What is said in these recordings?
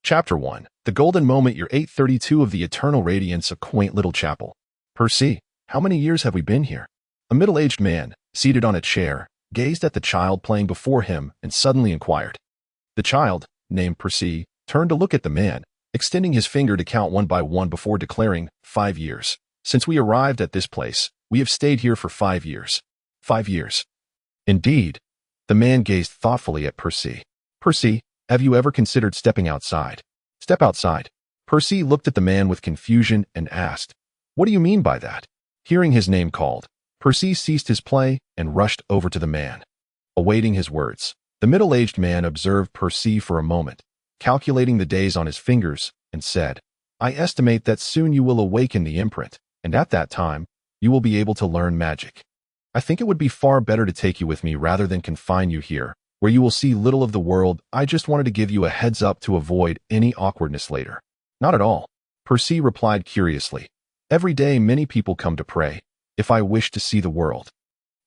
Chapter 1. The Golden Moment, Year 832 of the Eternal Radiance, a quaint little chapel. Percy, how many years have we been here? A middle-aged man, seated on a chair, gazed at the child playing before him and suddenly inquired. The child, named Percy, turned to look at the man, extending his finger to count one by one before declaring, 5 years. Since we arrived at this place, we have stayed here for 5 years. 5 years. Indeed. The man gazed thoughtfully at Percy. Percy, have you ever considered stepping outside? Step outside. Percy looked at the man with confusion and asked, what do you mean by that? Hearing his name called, Percy ceased his play and rushed over to the man. Awaiting his words, the middle-aged man observed Percy for a moment, calculating the days on his fingers, and said, I estimate that soon you will awaken the imprint, and at that time, you will be able to learn magic. I think it would be far better to take you with me rather than confine you here, where you will see little of the world. I just wanted to give you a heads up to avoid any awkwardness later. Not at all, Percy replied curiously. Every day many people come to pray, if I wish to see the world.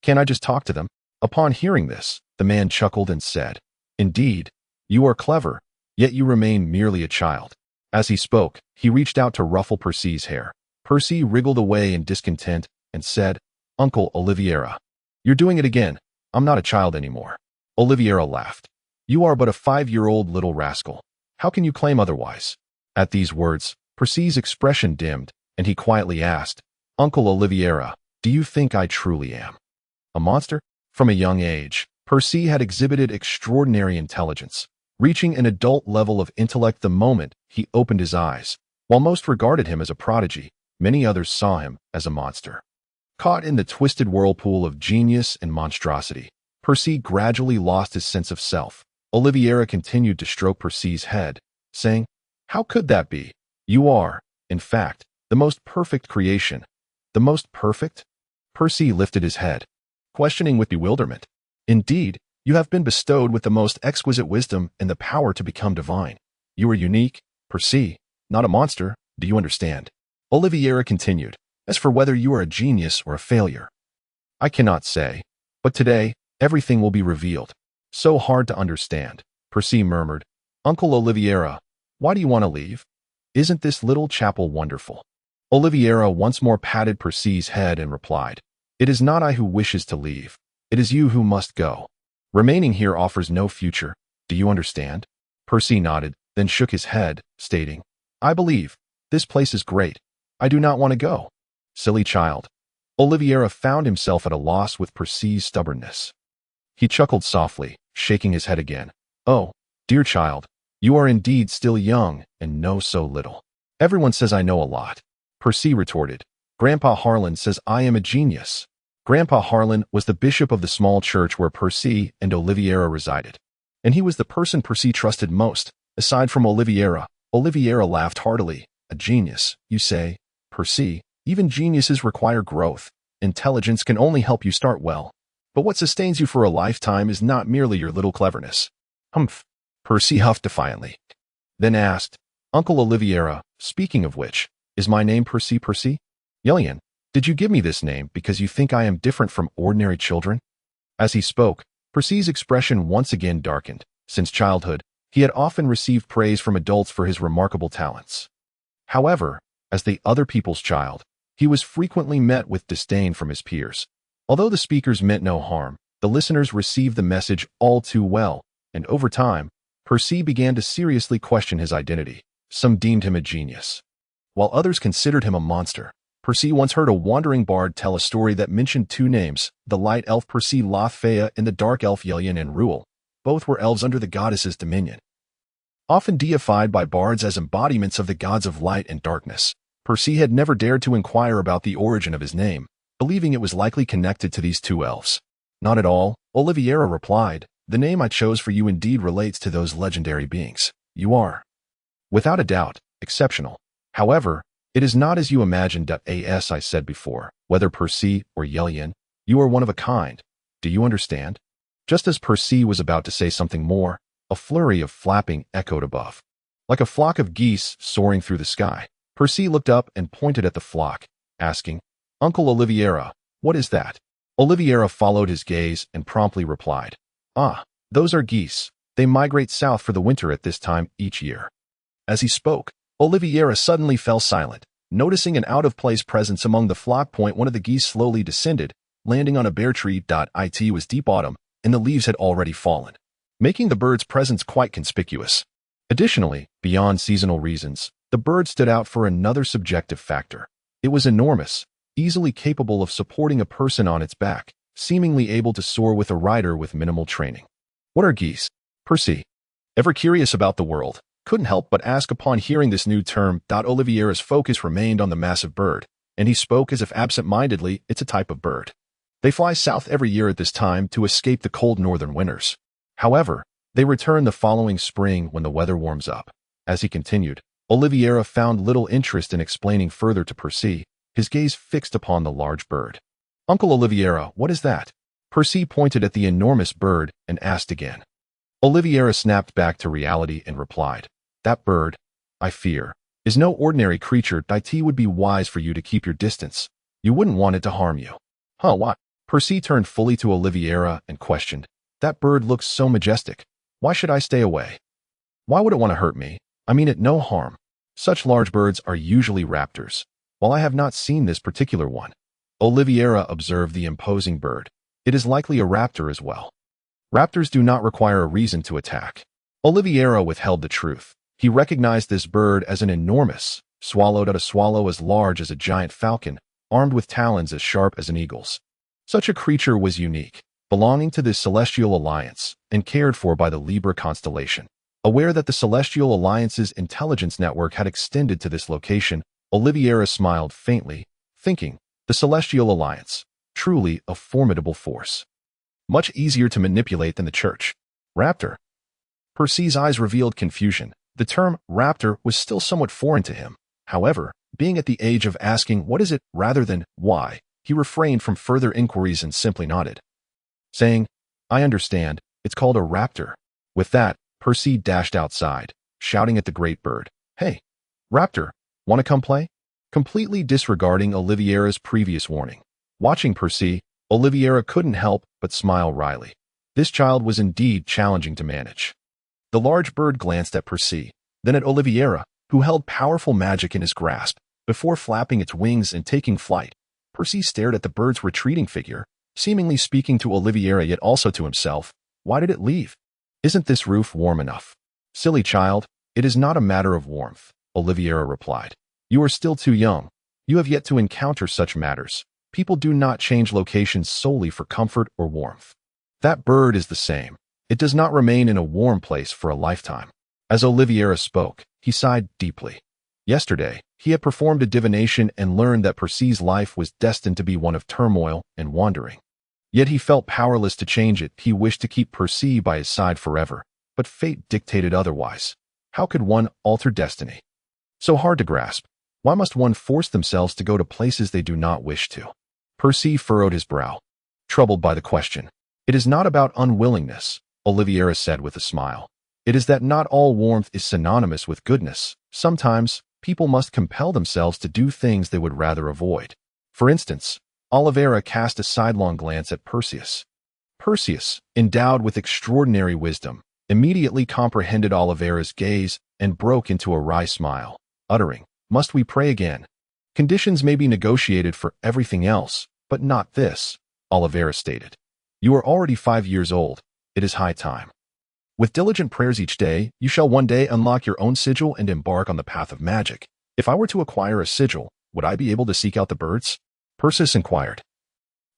Can I just talk to them? Upon hearing this, the man chuckled and said, Indeed, you are clever, yet you remain merely a child. As he spoke, he reached out to ruffle Percy's hair. Percy wriggled away in discontent and said, Uncle Oliviera, you're doing it again. I'm not a child anymore. Oliviera laughed. You are but a 5-year-old little rascal. How can you claim otherwise? At these words, Percy's expression dimmed, and he quietly asked, Uncle Oliviera, do you think I truly am a monster? From a young age, Percy had exhibited extraordinary intelligence, reaching an adult level of intellect the moment he opened his eyes. While most regarded him as a prodigy, many others saw him as a monster. Caught in the twisted whirlpool of genius and monstrosity, Percy gradually lost his sense of self. Oliviera continued to stroke Percy's head, saying, How could that be? You are, in fact, the most perfect creation. The most perfect? Percy lifted his head, questioning with bewilderment. Indeed, you have been bestowed with the most exquisite wisdom and the power to become divine. You are unique, Percy, not a monster, do you understand? Oliviera continued, As for whether you are a genius or a failure, I cannot say, but today, everything will be revealed. So hard to understand, Percy murmured. Uncle Oliviera, why do you want to leave? Isn't this little chapel wonderful? Oliviera once more patted Percy's head and replied, It is not I who wishes to leave. It is you who must go. Remaining here offers no future. Do you understand? Percy nodded, then shook his head, stating, I believe. This place is great. I do not want to go. Silly child. Oliviera found himself at a loss with Percy's stubbornness. He chuckled softly, shaking his head again. Oh, dear child, you are indeed still young and know so little. Everyone says I know a lot. Percy retorted. Grandpa Harlan says I am a genius. Grandpa Harlan was the bishop of the small church where Percy and Oliviera resided, and he was the person Percy trusted most. Aside from Oliviera, Oliviera laughed heartily. A genius, you say? Percy, even geniuses require growth. Intelligence can only help you start well. But what sustains you for a lifetime is not merely your little cleverness. Humph. Percy huffed defiantly. Then asked, Uncle Oliviera, speaking of which, is my name Percy? Yearn, did you give me this name because you think I am different from ordinary children? As he spoke, Percy's expression once again darkened. Since childhood, he had often received praise from adults for his remarkable talents. However, as the other people's child, he was frequently met with disdain from his peers. Although the speakers meant no harm, the listeners received the message all too well, and over time, Percy began to seriously question his identity. Some deemed him a genius, while others considered him a monster. Percy once heard a wandering bard tell a story that mentioned two names, the light elf Percy Lothfea and the dark elf Yearn and Ruel. Both were elves under the goddess's dominion, often deified by bards as embodiments of the gods of light and darkness. Percy had never dared to inquire about the origin of his name, believing it was likely connected to these two elves. Not at all, Oliviera replied. The name I chose for you indeed relates to those legendary beings. You are, without a doubt, exceptional. However, it is not as you imagined. As I said before, whether Percy or Yearn, you are one of a kind. Do you understand? Just as Percy was about to say something more, a flurry of flapping echoed above. Like a flock of geese soaring through the sky, Percy looked up and pointed at the flock, asking, Uncle Oliviera, what is that? Oliviera followed his gaze and promptly replied, Ah, those are geese. They migrate south for the winter at this time each year. As he spoke, Oliveira suddenly fell silent. Noticing an out-of-place presence among the flock point, one of the geese slowly descended, landing on a bare tree. It was deep autumn, and the leaves had already fallen, making the bird's presence quite conspicuous. Additionally, beyond seasonal reasons, the bird stood out for another subjective factor. It was enormous, easily capable of supporting a person on its back, seemingly able to soar with a rider with minimal training. What are geese? Percy, ever curious about the world, couldn't help but ask upon hearing this new term. Oliveira's focus remained on the massive bird, and he spoke as if absent-mindedly. It's a type of bird. They fly south every year at this time to escape the cold northern winters. However, they return the following spring when the weather warms up. As he continued, Oliveira found little interest in explaining further to Percy, his gaze fixed upon the large bird. Uncle Oliveira, what is that? Percy pointed at the enormous bird and asked again. Oliveira snapped back to reality and replied, that bird, I fear, is no ordinary creature. It would be wise for you to keep your distance. You wouldn't want it to harm you. Huh, what? Percy turned fully to Oliveira and questioned, that bird looks so majestic. Why should I stay away? Why would it want to hurt me? I mean it no harm. Such large birds are usually raptors. While I have not seen this particular one, Oliveira observed the imposing bird. It is likely a raptor as well. Raptors do not require a reason to attack. Oliveira withheld the truth. He recognized this bird as an enormous, swallow as large as a giant falcon, armed with talons as sharp as an eagle's. Such a creature was unique, belonging to the Celestial Alliance, and cared for by the Libra constellation. Aware that the Celestial Alliance's intelligence network had extended to this location, Oliveira smiled faintly, thinking, the Celestial Alliance, truly a formidable force. Much easier to manipulate than the Church. Raptor. Percy's eyes revealed confusion. The term raptor was still somewhat foreign to him. However, being at the age of asking what is it rather than why, he refrained from further inquiries and simply nodded, saying, I understand, it's called a raptor. With that, Percy dashed outside, shouting at the great bird, hey, raptor, want to come play? Completely disregarding Oliveira's previous warning. Watching Percy, Oliveira couldn't help but smile wryly. This child was indeed challenging to manage. The large bird glanced at Percy, then at Oliveira, who held powerful magic in his grasp, before flapping its wings and taking flight. Percy stared at the bird's retreating figure, seemingly speaking to Oliveira yet also to himself. Why did it leave? Isn't this roof warm enough? Silly child, it is not a matter of warmth, Oliveira replied. You are still too young. You have yet to encounter such matters. People do not change locations solely for comfort or warmth. That bird is the same. It does not remain in a warm place for a lifetime. As Oliveira spoke, he sighed deeply. Yesterday, he had performed a divination and learned that Percy's life was destined to be one of turmoil and wandering. Yet he felt powerless to change it. He wished to keep Percy by his side forever, but fate dictated otherwise. How could one alter destiny? So hard to grasp. Why must one force themselves to go to places they do not wish to? Percy furrowed his brow, troubled by the question. It is not about unwillingness, Oliveira said with a smile. It is that not all warmth is synonymous with goodness. Sometimes, people must compel themselves to do things they would rather avoid. For instance, Oliveira cast a sidelong glance at Perseus. Perseus, endowed with extraordinary wisdom, immediately comprehended Oliveira's gaze and broke into a wry smile, uttering, Must we pray again? Conditions may be negotiated for everything else, but not this, Oliveira stated. You are already 5 years old. It is high time. With diligent prayers each day, you shall one day unlock your own sigil and embark on the path of magic. If I were to acquire a sigil, would I be able to seek out the birds? Perseus inquired.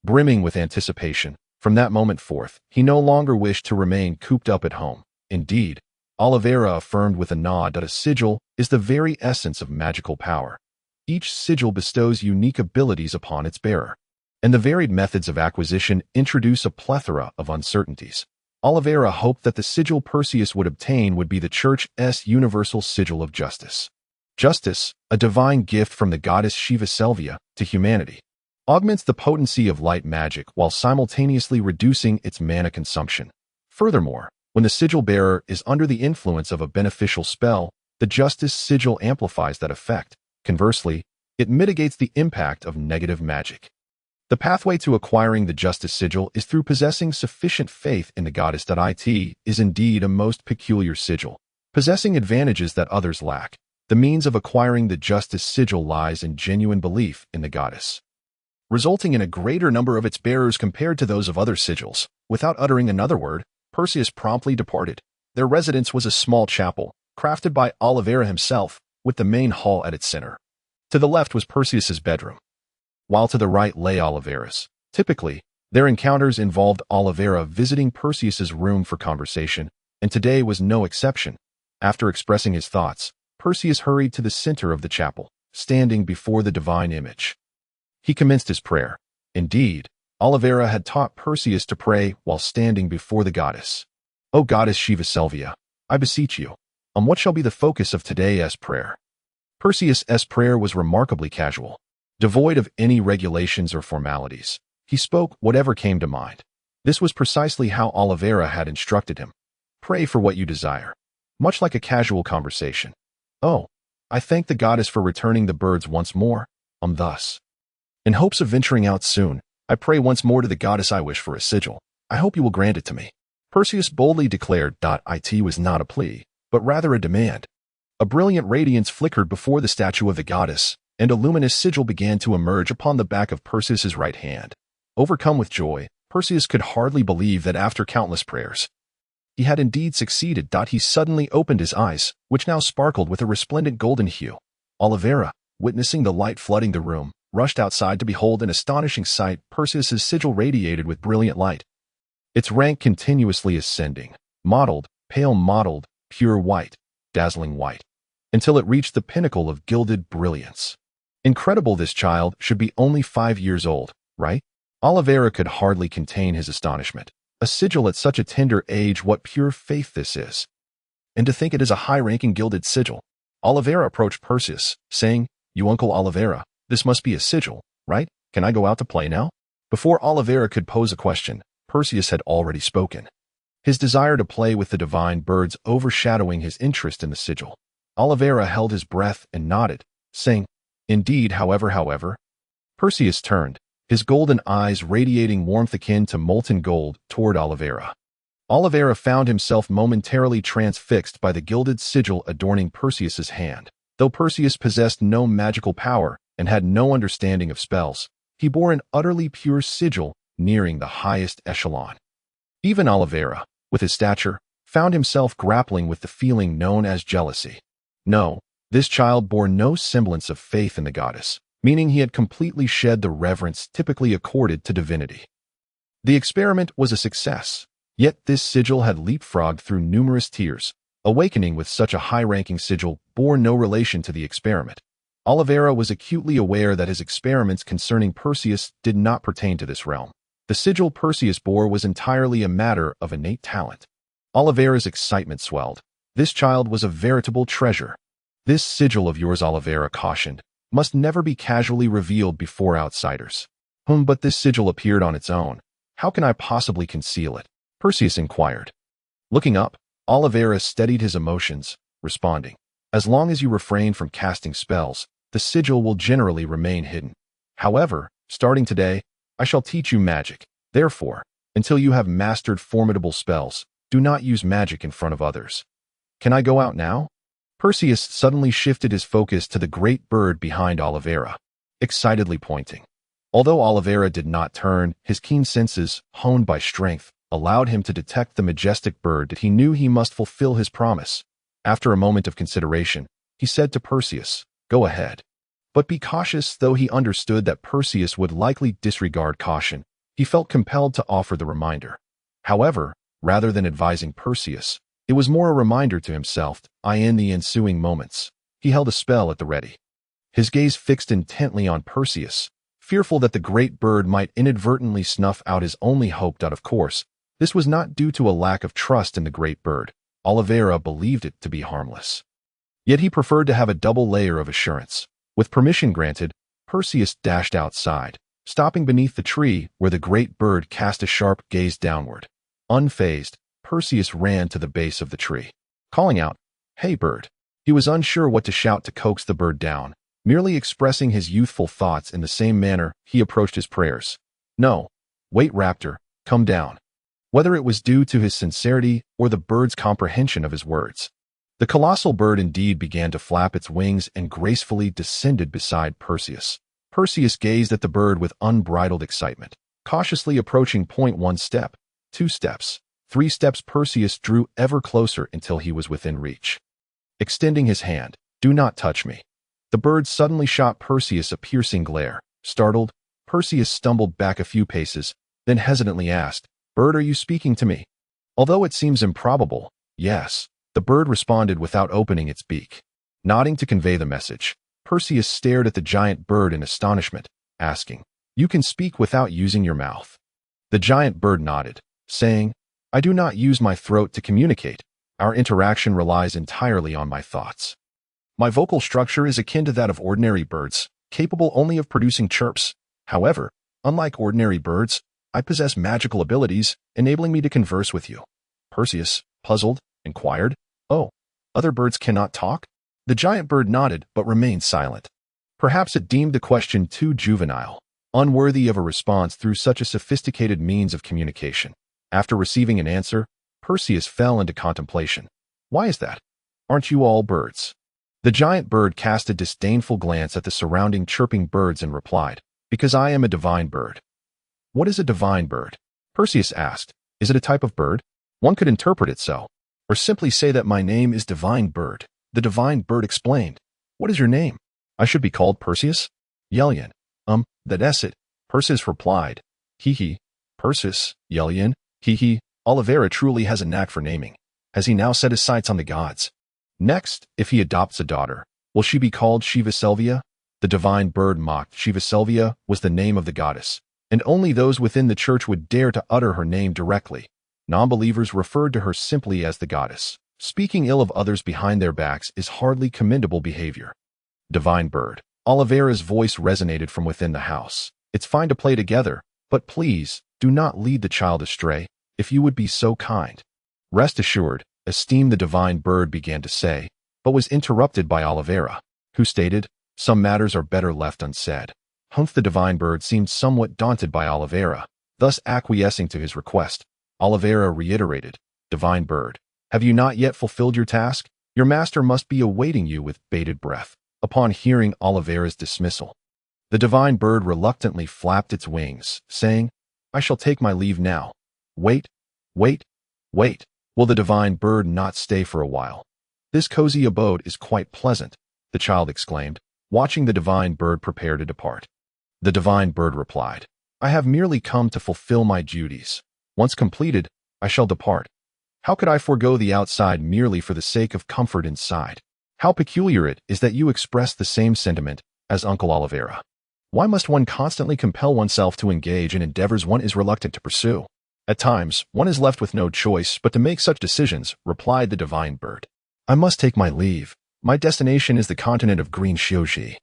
Brimming with anticipation, from that moment forth, he no longer wished to remain cooped up at home. Indeed, Oliveira affirmed with a nod that a sigil is the very essence of magical power. Each sigil bestows unique abilities upon its bearer, and the varied methods of acquisition introduce a plethora of uncertainties. Oliveira hoped that the sigil Perseus would obtain would be the Church's universal sigil of justice. Justice, a divine gift from the goddess Shiva Selvia to humanity, augments the potency of light magic while simultaneously reducing its mana consumption. Furthermore, when the sigil bearer is under the influence of a beneficial spell, the justice sigil amplifies that effect. Conversely, it mitigates the impact of negative magic. The pathway to acquiring the justice sigil is through possessing sufficient faith in the goddess. It is indeed a most peculiar sigil. possessing advantages that others lack. The means of acquiring the justice sigil lies in genuine belief in the goddess, resulting in a greater number of its bearers compared to those of other sigils. Without uttering another word, Perseus promptly departed. Their residence was a small chapel, crafted by Oliveira himself, with the main hall at its center. To the left was Perseus's bedroom, while to the right lay Oliveira's. Typically, their encounters involved Oliveira visiting Perseus's room for conversation, and today was no exception. After expressing his thoughts, Perseus hurried to the center of the chapel, standing before the divine image. He commenced his prayer. Indeed, Oliveira had taught Perseus to pray while standing before the goddess. "O goddess Shiva Selvia, I beseech you, what shall be the focus of today's prayer?" Perseus's prayer was remarkably casual, devoid of any regulations or formalities. He spoke whatever came to mind. This was precisely how Oliveira had instructed him. Pray for what you desire, much like a casual conversation. "Oh, I thank the goddess for returning the birds once more, thus. In hopes of venturing out soon, I pray once more to the goddess I wish for a sigil. I hope you will grant it to me." Perseus boldly declared. It was not a plea, but rather a demand. A brilliant radiance flickered before the statue of the goddess, and a luminous sigil began to emerge upon the back of Perseus's right hand. Overcome with joy, Perseus could hardly believe that after countless prayers, he had indeed succeeded. He suddenly opened his eyes, which now sparkled with a resplendent golden hue. Oliveira, witnessing the light flooding the room, rushed outside to behold an astonishing sight. Perseus's sigil radiated with brilliant light, its rank continuously ascending, mottled, pale mottled, pure white, dazzling white, until it reached the pinnacle of gilded brilliance. Incredible, this child should be only 5 years old, right? Oliveira could hardly contain his astonishment. A sigil at such a tender age, what pure faith this is. And to think it is a high-ranking gilded sigil. Oliveira approached Perseus, saying, "You Uncle Oliveira, this must be a sigil, right? Can I go out to play now?" Before Oliveira could pose a question, Perseus had already spoken, his desire to play with the divine birds overshadowing his interest in the sigil. Oliveira held his breath and nodded, saying, "Indeed, however." Perseus turned, his golden eyes radiating warmth akin to molten gold, toward Oliveira. Oliveira found himself momentarily transfixed by the gilded sigil adorning Perseus's hand. Though Perseus possessed no magical power and had no understanding of spells, he bore an utterly pure sigil nearing the highest echelon. Even Oliveira, with his stature, found himself grappling with the feeling known as jealousy. No, this child bore no semblance of faith in the goddess, meaning he had completely shed the reverence typically accorded to divinity. The experiment was a success, yet this sigil had leapfrogged through numerous tiers. Awakening with such a high-ranking sigil bore no relation to the experiment. Oliveira was acutely aware that his experiments concerning Perseus did not pertain to this realm. The sigil Perseus bore was entirely a matter of innate talent. Oliveira's excitement swelled. This child was a veritable treasure. "This sigil of yours," Oliveira cautioned, "must never be casually revealed before outsiders." But this sigil appeared on its own. How can I possibly conceal it?" Perseus inquired. Looking up, Oliveira steadied his emotions, responding, "As long as you refrain from casting spells, the sigil will generally remain hidden. However, starting today, I shall teach you magic. Therefore, until you have mastered formidable spells, do not use magic in front of others. Can I go out now?" Perseus suddenly shifted his focus to the great bird behind Oliveira, excitedly pointing. Although Oliveira did not turn, his keen senses, honed by strength, allowed him to detect the majestic bird that he knew he must fulfill his promise. After a moment of consideration, he said to Perseus, "Go ahead. But be cautious." Though he understood that Perseus would likely disregard caution, he felt compelled to offer the reminder. However, rather than advising Perseus, it was more a reminder to himself. In the ensuing moments, he held a spell at the ready, his gaze fixed intently on Perseus, fearful that the great bird might inadvertently snuff out his only hope. Of course, this was not due to a lack of trust in the great bird. Oliveira believed it to be harmless. Yet he preferred to have a double layer of assurance. With permission granted, Perseus dashed outside, stopping beneath the tree where the great bird cast a sharp gaze downward. Unfazed, Perseus ran to the base of the tree, calling out, "Hey, bird." He was unsure what to shout to coax the bird down, merely expressing his youthful thoughts in the same manner he approached his prayers. "No, wait, raptor, come down." Whether it was due to his sincerity or the bird's comprehension of his words, The colossal bird indeed began to flap its wings and gracefully descended beside Perseus. Perseus gazed at the bird with unbridled excitement, cautiously approaching. 1 step, 2 steps, 3 steps. Perseus drew ever closer until he was within reach. Extending his hand, "Do not touch me." The bird suddenly shot Perseus a piercing glare. Startled, Perseus stumbled back a few paces, then hesitantly asked, "Bird, are you speaking to me?" Although it seems improbable, yes, the bird responded without opening its beak. Nodding to convey the message, Perseus stared at the giant bird in astonishment, asking, "You can speak without using your mouth?" The giant bird nodded, saying, "I do not use my throat to communicate. Our interaction relies entirely on my thoughts. My vocal structure is akin to that of ordinary birds, capable only of producing chirps. However, unlike ordinary birds, I possess magical abilities, enabling me to converse with you." Perseus, puzzled, inquired, "Oh, other birds cannot talk?" The giant bird nodded but remained silent. Perhaps it deemed the question too juvenile, unworthy of a response through such a sophisticated means of communication. After receiving an answer, Perseus fell into contemplation. "Why is that? Aren't you all birds?" The giant bird cast a disdainful glance at the surrounding chirping birds and replied, "Because I am a divine bird." "What is a divine bird?" Perseus asked. "Is it a type of bird?" "One could interpret it so, or simply say that my name is Divine Bird." The divine bird explained, "What is your name?" "I should be called Perseus?" "Yearn. That's it." Perseus replied, "Hee. Perseus, Yearn, hee. Oliveira truly has a knack for naming. Has he now set his sights on the gods? Next, if he adopts a daughter, will she be called Shiva Selvia?" The divine bird mocked. Shiva Selvia was the name of the goddess, and only those within the church would dare to utter her name directly. Non-believers referred to her simply as the goddess. Speaking ill of others behind their backs is hardly commendable behavior. Divine bird. Oliveira's voice resonated from within the house. "It's fine to play together, but please, do not lead the child astray, if you would be so kind." "Rest assured, esteem," the divine bird began to say, but was interrupted by Oliveira, who stated, "Some matters are better left unsaid." The divine bird seemed somewhat daunted by Oliveira, thus acquiescing to his request. Oliveira reiterated, "Divine bird, have you not yet fulfilled your task? Your master must be awaiting you with bated breath." Upon hearing Oliveira's dismissal, the divine bird reluctantly flapped its wings, saying, "I shall take my leave now." Wait. Will the divine bird not stay for a while?" "This cozy abode is quite pleasant," the child exclaimed, watching the divine bird prepare to depart. The divine bird replied, "I have merely come to fulfill my duties. Once completed, I shall depart. How could I forego the outside merely for the sake of comfort inside?" How peculiar it is that you express the same sentiment as Uncle Oliveira. Why must one constantly compel oneself to engage in endeavors one is reluctant to pursue? At times, one is left with no choice but to make such decisions, replied the divine bird. "I must take my leave. My destination is the continent of Green Shioji,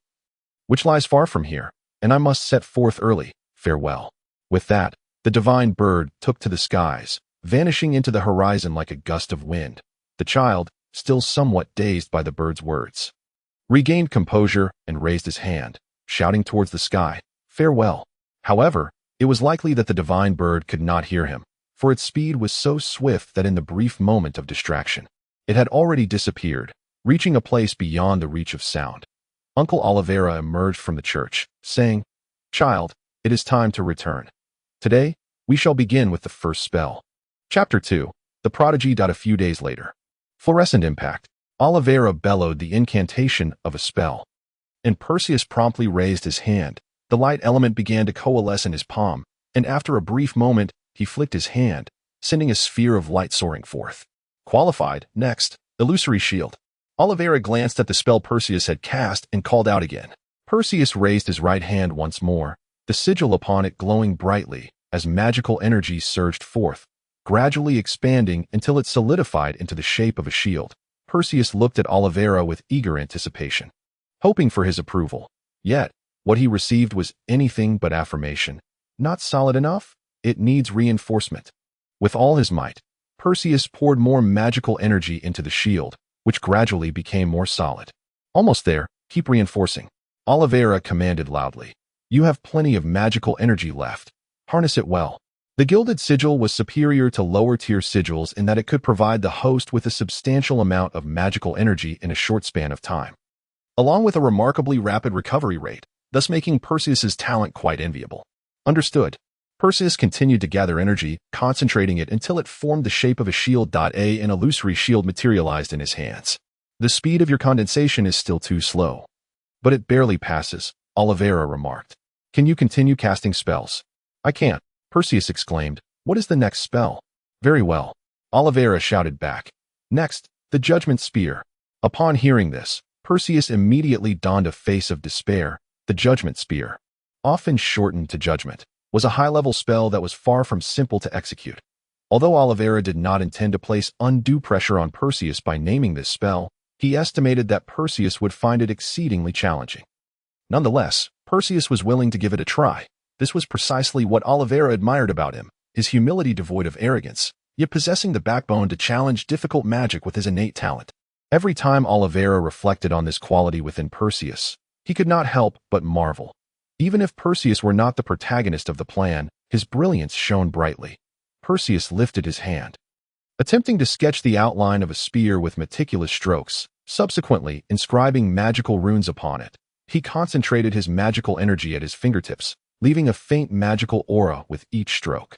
which lies far from here, and I must set forth early. Farewell." With that, the divine bird took to the skies, vanishing into the horizon like a gust of wind. The child, still somewhat dazed by the bird's words, regained composure and raised his hand, shouting towards the sky, "Farewell." However, it was likely that the divine bird could not hear him, for its speed was so swift that in the brief moment of distraction, it had already disappeared, reaching a place beyond the reach of sound. Uncle Oliveira emerged from the church, saying, "Child, it is time to return. Today, we shall begin with the first spell." Chapter 2, The Prodigy. A few days later. Fluorescent impact. Oliveira bellowed the incantation of a spell, and Perseus promptly raised his hand. The light element began to coalesce in his palm, and after a brief moment, he flicked his hand, sending a sphere of light soaring forth. Qualified. Next, illusory shield. Oliveira glanced at the spell Perseus had cast and called out again. Perseus raised his right hand once more, the sigil upon it glowing brightly as magical energy surged forth, gradually expanding until it solidified into the shape of a shield. Perseus looked at Oliveira with eager anticipation, hoping for his approval. Yet, what he received was anything but affirmation. Not solid enough? It needs reinforcement. With all his might, Perseus poured more magical energy into the shield, which gradually became more solid. Almost there, keep reinforcing. Oliveira commanded loudly. You have plenty of magical energy left. Harness it well. The gilded sigil was superior to lower-tier sigils in that it could provide the host with a substantial amount of magical energy in a short span of time, along with a remarkably rapid recovery rate, thus making Perseus's talent quite enviable. Understood. Perseus continued to gather energy, concentrating it until it formed the shape of a shield. An illusory shield materialized in his hands. The speed of your condensation is still too slow. But it barely passes, Oliveira remarked. Can you continue casting spells? I can't, Perseus exclaimed. What is the next spell? Very well, Oliveira shouted back. Next, the Judgment Spear. Upon hearing this, Perseus immediately donned a face of despair. The Judgment Spear, often shortened to Judgment, was a high-level spell that was far from simple to execute. Although Oliveira did not intend to place undue pressure on Perseus by naming this spell, he estimated that Perseus would find it exceedingly challenging. Nonetheless, Perseus was willing to give it a try. This was precisely what Oliveira admired about him, his humility devoid of arrogance, yet possessing the backbone to challenge difficult magic with his innate talent. Every time Oliveira reflected on this quality within Perseus, he could not help but marvel. Even if Perseus were not the protagonist of the plan, his brilliance shone brightly. Perseus lifted his hand, attempting to sketch the outline of a spear with meticulous strokes, subsequently inscribing magical runes upon it. He concentrated his magical energy at his fingertips, leaving a faint magical aura with each stroke.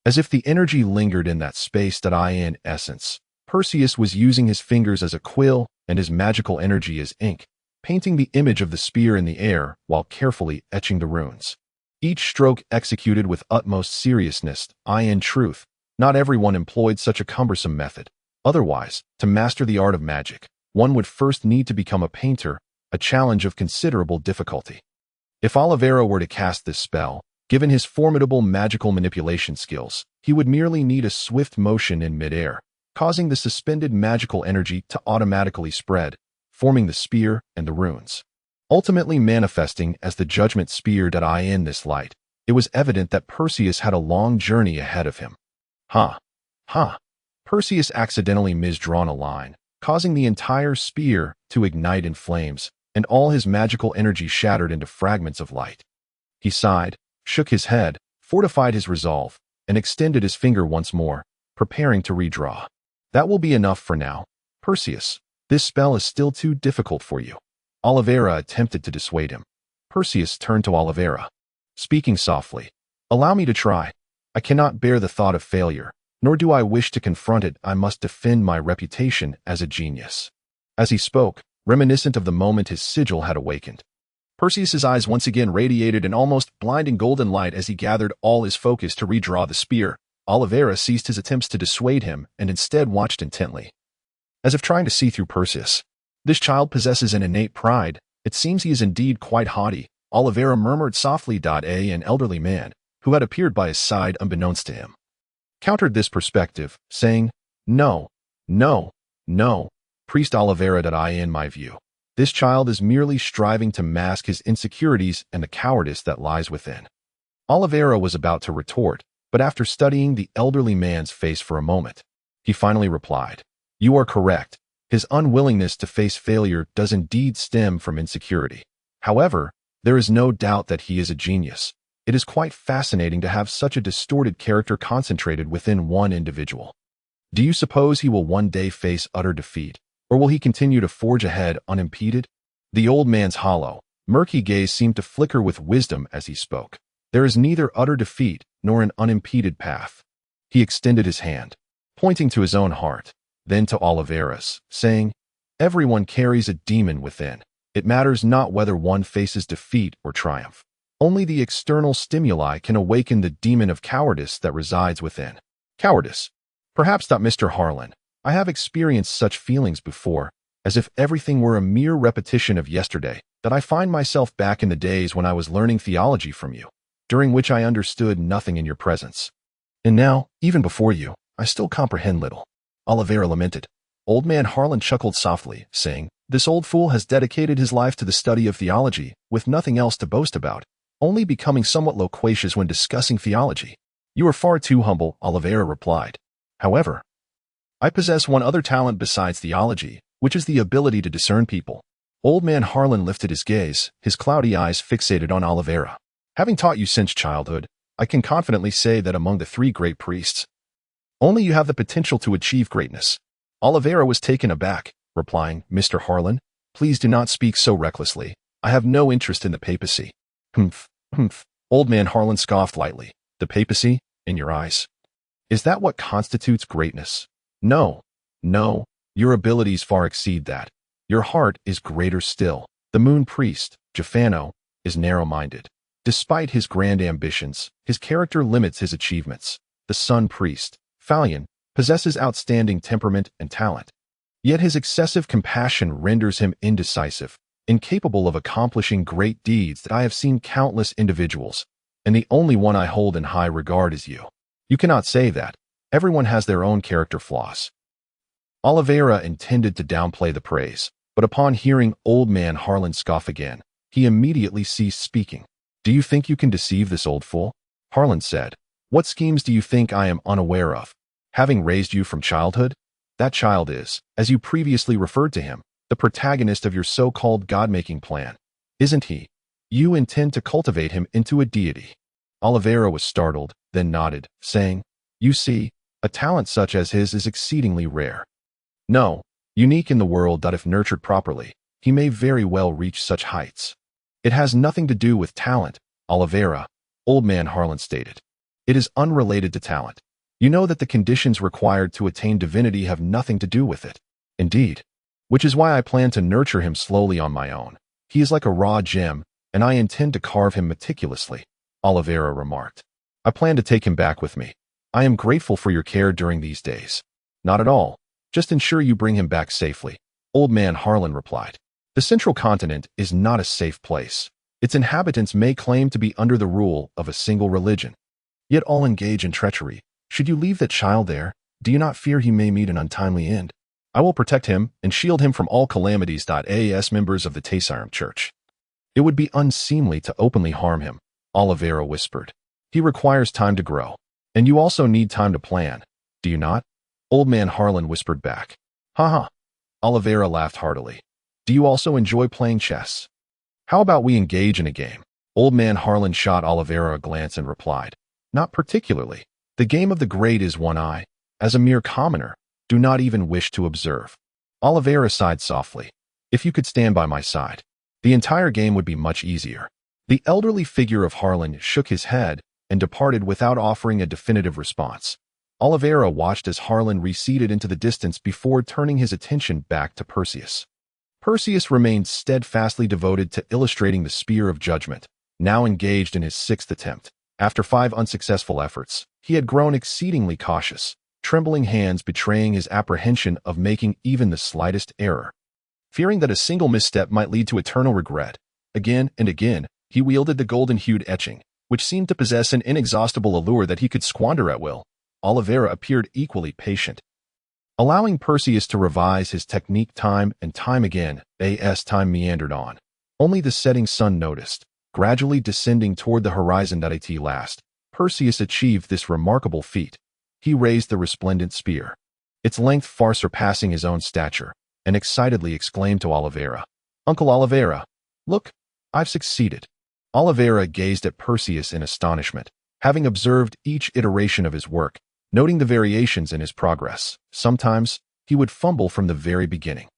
As if the energy lingered in that space. In essence, Perseus was using his fingers as a quill and his magical energy as ink, painting the image of the spear in the air while carefully etching the runes. Each stroke executed with utmost seriousness. In truth, not everyone employed such a cumbersome method. Otherwise, to master the art of magic, one would first need to become a painter, a challenge of considerable difficulty. If Oliveira were to cast this spell, given his formidable magical manipulation skills, he would merely need a swift motion in midair, causing the suspended magical energy to automatically spread, forming the spear and the runes, ultimately manifesting as the Judgment Spear. In this light, it was evident that Perseus had a long journey ahead of him. Perseus accidentally misdrawn a line, causing the entire spear to ignite in flames, and all his magical energy shattered into fragments of light. He sighed, shook his head, fortified his resolve, and extended his finger once more, preparing to redraw. That will be enough for now, Perseus. This spell is still too difficult for you. Oliveira attempted to dissuade him. Perseus turned to Oliveira, speaking softly. Allow me to try. I cannot bear the thought of failure, nor do I wish to confront it. I must defend my reputation as a genius. As he spoke, reminiscent of the moment his sigil had awakened, Perseus's eyes once again radiated an almost blinding golden light as he gathered all his focus to redraw the spear. Oliveira ceased his attempts to dissuade him and instead watched intently, as if trying to see through Perseus. This child possesses an innate pride. It seems he is indeed quite haughty, Oliveira murmured softly. An elderly man, who had appeared by his side unbeknownst to him, countered this perspective, saying, No, Priest Oliveira. In my view, this child is merely striving to mask his insecurities and the cowardice that lies within. Oliveira was about to retort, but after studying the elderly man's face for a moment, he finally replied, You are correct. His unwillingness to face failure does indeed stem from insecurity. However, there is no doubt that he is a genius. It is quite fascinating to have such a distorted character concentrated within one individual. Do you suppose he will one day face utter defeat, or will he continue to forge ahead unimpeded? The old man's hollow, murky gaze seemed to flicker with wisdom as he spoke. There is neither utter defeat nor an unimpeded path. He extended his hand, pointing to his own heart, then to Oliveira's, saying, Everyone carries a demon within. It matters not whether one faces defeat or triumph. Only the external stimuli can awaken the demon of cowardice that resides within. Cowardice. Perhaps, Mr. Harlan, I have experienced such feelings before, as if everything were a mere repetition of yesterday, that I find myself back in the days when I was learning theology from you, during which I understood nothing in your presence. And now, even before you, I still comprehend little. Oliveira lamented. Old man Harlan chuckled softly, saying, This old fool has dedicated his life to the study of theology, with nothing else to boast about, only becoming somewhat loquacious when discussing theology. You are far too humble, Oliveira replied. However, I possess one other talent besides theology, which is the ability to discern people. Old man Harlan lifted his gaze, his cloudy eyes fixated on Oliveira. Having taught you since childhood, I can confidently say that among the three great priests, only you have the potential to achieve greatness. Oliveira was taken aback, replying, Mr. Harlan, please do not speak so recklessly. I have no interest in the papacy. Humph, humph. Old man Harlan scoffed lightly. The papacy? In your eyes? Is that what constitutes greatness? No, no. Your abilities far exceed that. Your heart is greater still. The moon priest, Jafano, is narrow-minded. Despite his grand ambitions, his character limits his achievements. The sun priest, Phalion, possesses outstanding temperament and talent. Yet his excessive compassion renders him indecisive, incapable of accomplishing great deeds that I have seen countless individuals, and the only one I hold in high regard is you. You cannot say that. Everyone has their own character flaws. Oliveira intended to downplay the praise, but upon hearing old man Harlan scoff again, he immediately ceased speaking. Do you think you can deceive this old fool? Harlan said. What schemes do you think I am unaware of? Having raised you from childhood? That child is, as you previously referred to him, the protagonist of your so-called God-making plan. Isn't he? You intend to cultivate him into a deity. Oliveira was startled, then nodded, saying, You see, a talent such as his is exceedingly rare. No, unique in the world that if nurtured properly, he may very well reach such heights. It has nothing to do with talent, Oliveira, old man Harlan stated. It is unrelated to talent. You know that the conditions required to attain divinity have nothing to do with it. Indeed. Which is why I plan to nurture him slowly on my own. He is like a raw gem, and I intend to carve him meticulously, Oliveira remarked. I plan to take him back with me. I am grateful for your care during these days. Not at all. Just ensure you bring him back safely, old man Harlan replied. The central continent is not a safe place. Its inhabitants may claim to be under the rule of a single religion. Yet all engage in treachery. Should you leave that child there, do you not fear he may meet an untimely end? I will protect him and shield him from all calamities. As members of the Taysirum Church. It would be unseemly to openly harm him, Oliveira whispered. He requires time to grow. And you also need time to plan, do you not? Old man Harlan whispered back. Ha. Oliveira laughed heartily. Do you also enjoy playing chess? How about we engage in a game? Old man Harlan shot Oliveira a glance and replied. Not particularly. The game of the great is one I, as a mere commoner, do not even wish to observe. Oliveira sighed softly. If you could stand by my side, the entire game would be much easier. The elderly figure of Harlan shook his head and departed without offering a definitive response. Oliveira watched as Harlan receded into the distance before turning his attention back to Perseus. Perseus remained steadfastly devoted to illustrating the spear of judgment, now engaged in his sixth attempt. After 5 unsuccessful efforts, he had grown exceedingly cautious, trembling hands betraying his apprehension of making even the slightest error. Fearing that a single misstep might lead to eternal regret, again and again, he wielded the golden-hued etching, which seemed to possess an inexhaustible allure that he could squander at will. Oliveira appeared equally patient, allowing Perseus to revise his technique time and time again. As time meandered on, only the setting sun noticed, gradually descending toward the horizon. At last, Perseus achieved this remarkable feat. He raised the resplendent spear, its length far surpassing his own stature, and excitedly exclaimed to Oliveira, Uncle Oliveira, look, I've succeeded. Oliveira gazed at Perseus in astonishment, having observed each iteration of his work, noting the variations in his progress. Sometimes, he would fumble from the very beginning,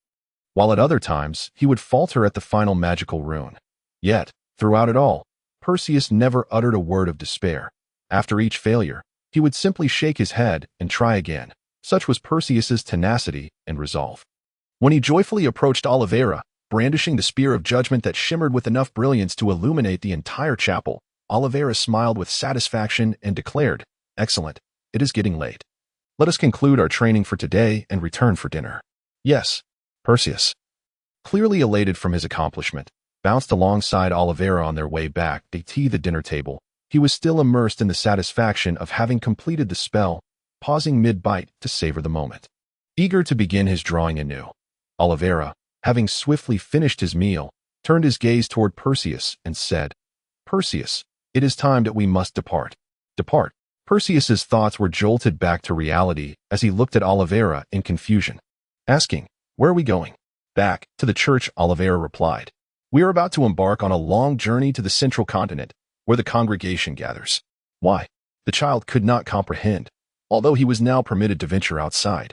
while at other times, he would falter at the final magical rune. Yet, throughout it all, Perseus never uttered a word of despair. After each failure, he would simply shake his head and try again. Such was Perseus's tenacity and resolve. When he joyfully approached Oliveira, brandishing the spear of judgment that shimmered with enough brilliance to illuminate the entire chapel, Oliveira smiled with satisfaction and declared, Excellent, it is getting late. Let us conclude our training for today and return for dinner. Yes, Perseus, clearly elated from his accomplishment, bounced alongside Oliveira on their way back to the dinner table. He was still immersed in the satisfaction of having completed the spell, pausing mid-bite to savor the moment. Eager to begin his drawing anew, Oliveira, having swiftly finished his meal, turned his gaze toward Perseus and said, Perseus, it is time that we must depart. Depart. Perseus's thoughts were jolted back to reality as he looked at Oliveira in confusion, asking, Where are we going? Back to the church, Oliveira replied. We are about to embark on a long journey to the central continent, where the congregation gathers. Why? The child could not comprehend, although he was now permitted to venture outside.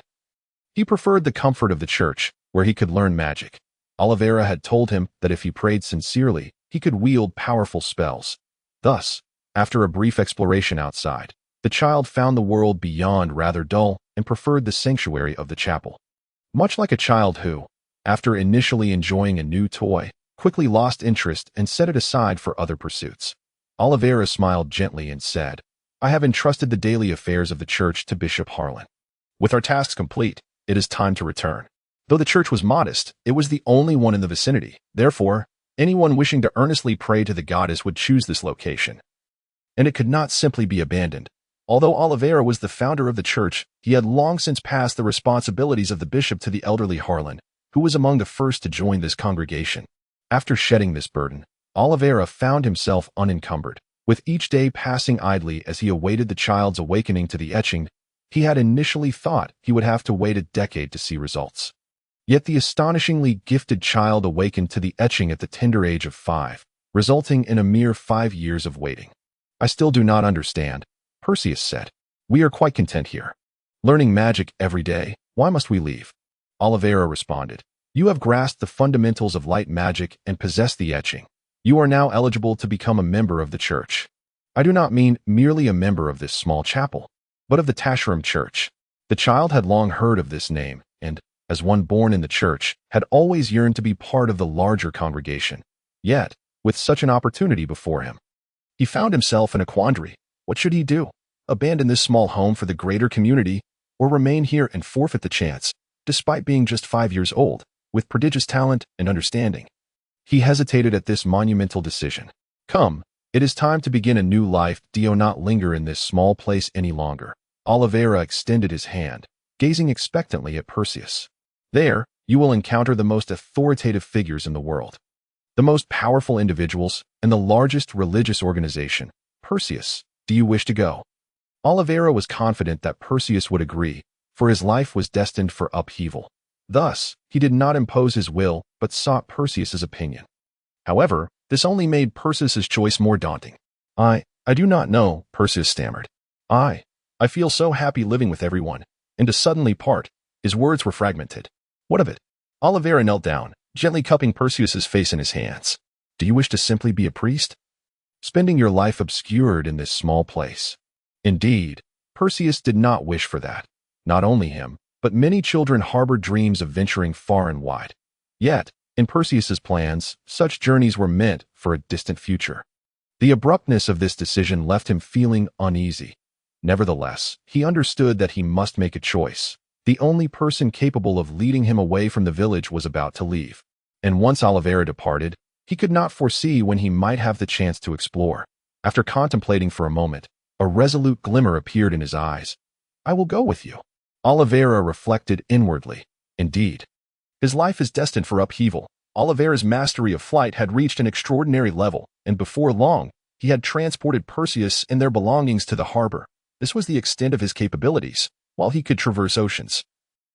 He preferred the comfort of the church, where he could learn magic. Oliveira had told him that if he prayed sincerely, he could wield powerful spells. Thus, after a brief exploration outside, the child found the world beyond rather dull and preferred the sanctuary of the chapel. Much like a child who, after initially enjoying a new toy, quickly lost interest and set it aside for other pursuits. Oliveira smiled gently and said, "I have entrusted the daily affairs of the church to Bishop Harlan. With our tasks complete, it is time to return." Though the church was modest, it was the only one in the vicinity. Therefore, anyone wishing to earnestly pray to the goddess would choose this location. And it could not simply be abandoned. Although Oliveira was the founder of the church, he had long since passed the responsibilities of the bishop to the elderly Harlan, who was among the first to join this congregation. After shedding this burden, Oliveira found himself unencumbered. With each day passing idly as he awaited the child's awakening to the etching, he had initially thought he would have to wait a decade to see results. Yet the astonishingly gifted child awakened to the etching at the tender age of 5, resulting in a mere 5 years of waiting. "I still do not understand," Perseus said. "We are quite content here. Learning magic every day, why must we leave?" Oliveira responded, "You have grasped the fundamentals of light magic and possess the etching. You are now eligible to become a member of the church. I do not mean merely a member of this small chapel, but of the Tasharam Church." The child had long heard of this name, and, as one born in the church, had always yearned to be part of the larger congregation. Yet, with such an opportunity before him, he found himself in a quandary. What should he do? Abandon this small home for the greater community, or remain here and forfeit the chance, despite being just 5 years old, with prodigious talent and understanding? He hesitated at this monumental decision. "Come, it is time to begin a new life. Do not linger in this small place any longer." Oliveira extended his hand, gazing expectantly at Perseus. "There, you will encounter the most authoritative figures in the world, the most powerful individuals, and the largest religious organization. Perseus, do you wish to go?" Oliveira was confident that Perseus would agree, for his life was destined for upheaval. Thus, he did not impose his will, but sought Perseus's opinion. However, this only made Perseus's choice more daunting. I do not know," Perseus stammered. I feel so happy living with everyone, and to suddenly part." His words were fragmented. "What of it?" Oliveira knelt down, gently cupping Perseus's face in his hands. "Do you wish to simply be a priest? Spending your life obscured in this small place?" Indeed, Perseus did not wish for that. Not only him, but many children harbored dreams of venturing far and wide. Yet, in Perseus's plans, such journeys were meant for a distant future. The abruptness of this decision left him feeling uneasy. Nevertheless, he understood that he must make a choice. The only person capable of leading him away from the village was about to leave. And once Oliveira departed, he could not foresee when he might have the chance to explore. After contemplating for a moment, a resolute glimmer appeared in his eyes. "I will go with you." Oliveira reflected inwardly. Indeed, his life is destined for upheaval. Oliveira's mastery of flight had reached an extraordinary level, and before long, he had transported Perseus and their belongings to the harbor. This was the extent of his capabilities, while he could traverse oceans.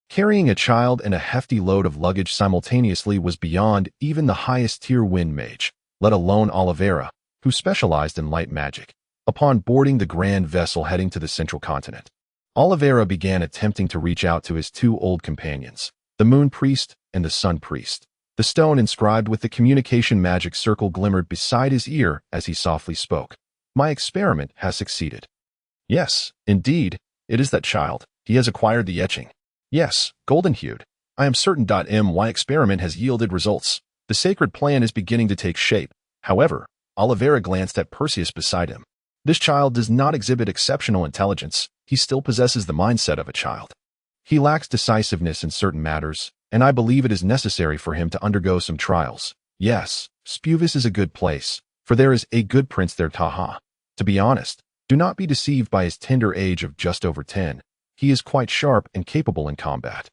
Carrying a child and a hefty load of luggage simultaneously was beyond even the highest-tier wind mage, let alone Oliveira, who specialized in light magic. Upon boarding the grand vessel heading to the central continent, Oliveira began attempting to reach out to his 2 old companions, the Moon Priest and the Sun Priest. The stone inscribed with the communication magic circle glimmered beside his ear as he softly spoke. "My experiment has succeeded." "Yes, indeed, it is that child. He has acquired the etching." "Yes, golden-hued. I am certain. My experiment has yielded results. The sacred plan is beginning to take shape." However, Oliveira glanced at Perseus beside him. "This child does not exhibit exceptional intelligence. He still possesses the mindset of a child. He lacks decisiveness in certain matters, and I believe it is necessary for him to undergo some trials. Yes, Spuvis is a good place, for there is a good prince there. Taha. To be honest, do not be deceived by his tender age of just over 10. He is quite sharp and capable in combat."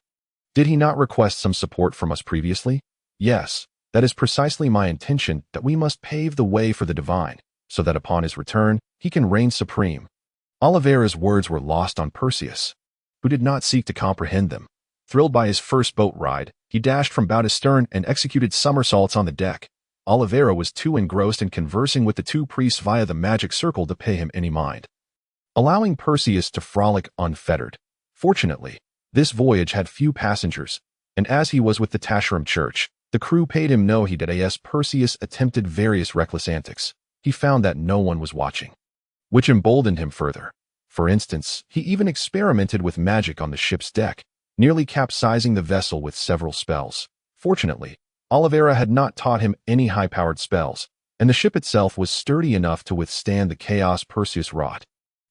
"Did he not request some support from us previously?" "Yes, that is precisely my intention, that we must pave the way for the divine, so that upon his return, he can reign supreme." Oliveira's words were lost on Perseus, who did not seek to comprehend them. Thrilled by his first boat ride, he dashed from bow to stern and executed somersaults on the deck. Oliveira was too engrossed in conversing with the 2 priests via the magic circle to pay him any mind. allowing Perseus to frolic unfettered. Fortunately, this voyage had few passengers, and as he was with the Tasharam Church, the crew paid him no heed as Perseus attempted various reckless antics. He found that no one was watching, which emboldened him further. For instance, he even experimented with magic on the ship's deck, nearly capsizing the vessel with several spells. Fortunately, Oliveira had not taught him any high-powered spells, and the ship itself was sturdy enough to withstand the chaos Perseus wrought,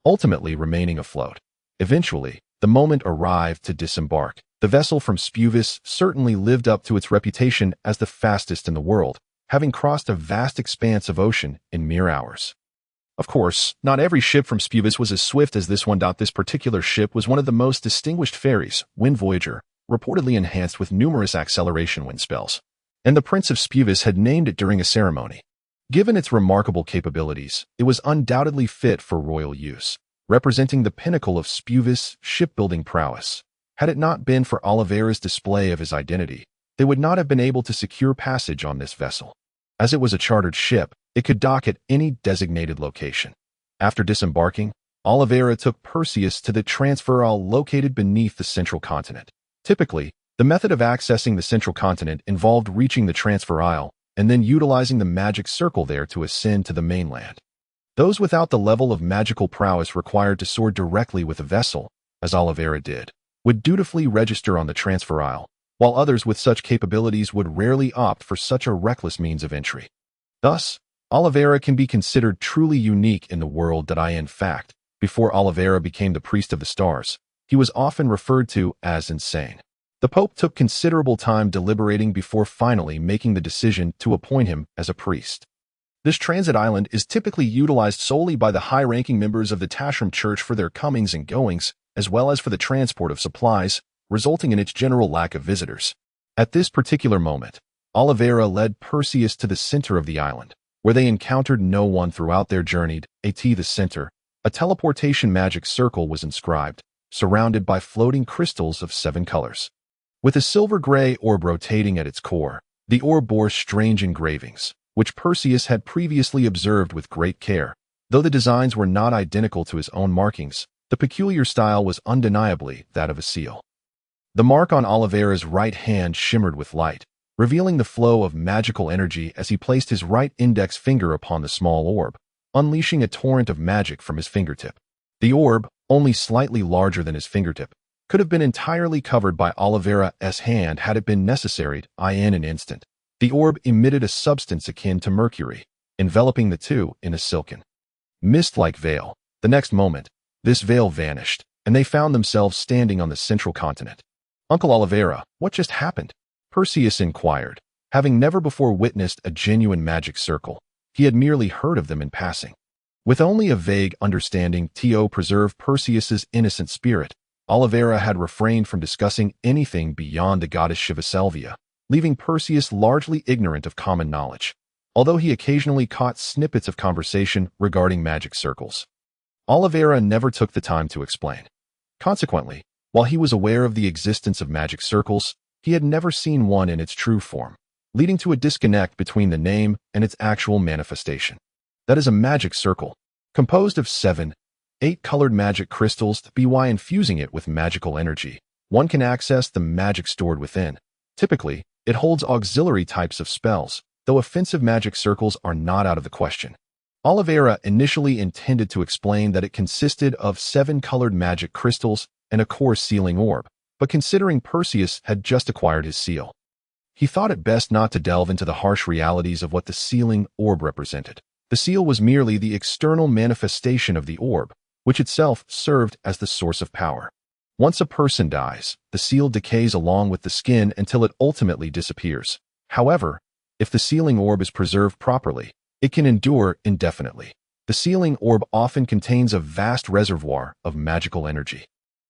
ultimately remaining afloat. Eventually, the moment arrived to disembark. The vessel from Spuvis certainly lived up to its reputation as the fastest in the world, having crossed a vast expanse of ocean in mere hours. Of course, not every ship from Spuvis was as swift as this one. This particular ship was one of the most distinguished ferries, Wind Voyager, reportedly enhanced with numerous acceleration wind spells, and the Prince of Spuvis had named it during a ceremony. Given its remarkable capabilities, it was undoubtedly fit for royal use, representing the pinnacle of Spuvis shipbuilding prowess. Had it not been for Oliveira's display of his identity, they would not have been able to secure passage on this vessel. As it was a chartered ship, it could dock at any designated location. After disembarking, Oliveira took Perseus to the transfer isle located beneath the central continent. Typically, the method of accessing the central continent involved reaching the transfer isle and then utilizing the magic circle there to ascend to the mainland. Those without the level of magical prowess required to soar directly with a vessel, as Oliveira did, would dutifully register on the transfer isle, while others with such capabilities would rarely opt for such a reckless means of entry. Thus, Oliveira can be considered truly unique in the world. In fact, before Oliveira became the priest of the stars, he was often referred to as insane. The Pope took considerable time deliberating before finally making the decision to appoint him as a priest. This transit island is typically utilized solely by the high-ranking members of the Tasharam Church for their comings and goings, as well as for the transport of supplies, resulting in its general lack of visitors. At this particular moment, Oliveira led Perseus to the center of the island, where they encountered no one throughout their journey. At the center, a teleportation magic circle was inscribed, surrounded by floating crystals of 7 colors. With a silver-gray orb rotating at its core, the orb bore strange engravings, which Perseus had previously observed with great care. Though the designs were not identical to his own markings, the peculiar style was undeniably that of a seal. The mark on Oliveira's right hand shimmered with light, revealing the flow of magical energy as he placed his right index finger upon the small orb, unleashing a torrent of magic from his fingertip. The orb, only slightly larger than his fingertip, could have been entirely covered by Oliveira's hand had it been necessary. In an instant, the orb emitted a substance akin to mercury, enveloping the two in a silken, mist-like veil. The next moment, this veil vanished, and they found themselves standing on the central continent. "Uncle Oliveira, what just happened?" Perseus inquired. Having never before witnessed a genuine magic circle, he had merely heard of them in passing. With only a vague understanding to preserve Perseus's innocent spirit, Oliveira had refrained from discussing anything beyond the goddess Shivaselvia, leaving Perseus largely ignorant of common knowledge, although he occasionally caught snippets of conversation regarding magic circles. Oliveira never took the time to explain. Consequently, while he was aware of the existence of magic circles, he had never seen one in its true form, leading to a disconnect between the name and its actual manifestation. That is a magic circle, composed of 7, 8-colored magic crystals. By infusing it with magical energy, one can access the magic stored within. Typically, it holds auxiliary types of spells, though offensive magic circles are not out of the question. Oliveira initially intended to explain that it consisted of 7-colored magic crystals and a core sealing orb, but considering Perseus had just acquired his seal, he thought it best not to delve into the harsh realities of what the sealing orb represented. The seal was merely the external manifestation of the orb, which itself served as the source of power. Once a person dies, the seal decays along with the skin until it ultimately disappears. However, if the sealing orb is preserved properly, it can endure indefinitely. The sealing orb often contains a vast reservoir of magical energy,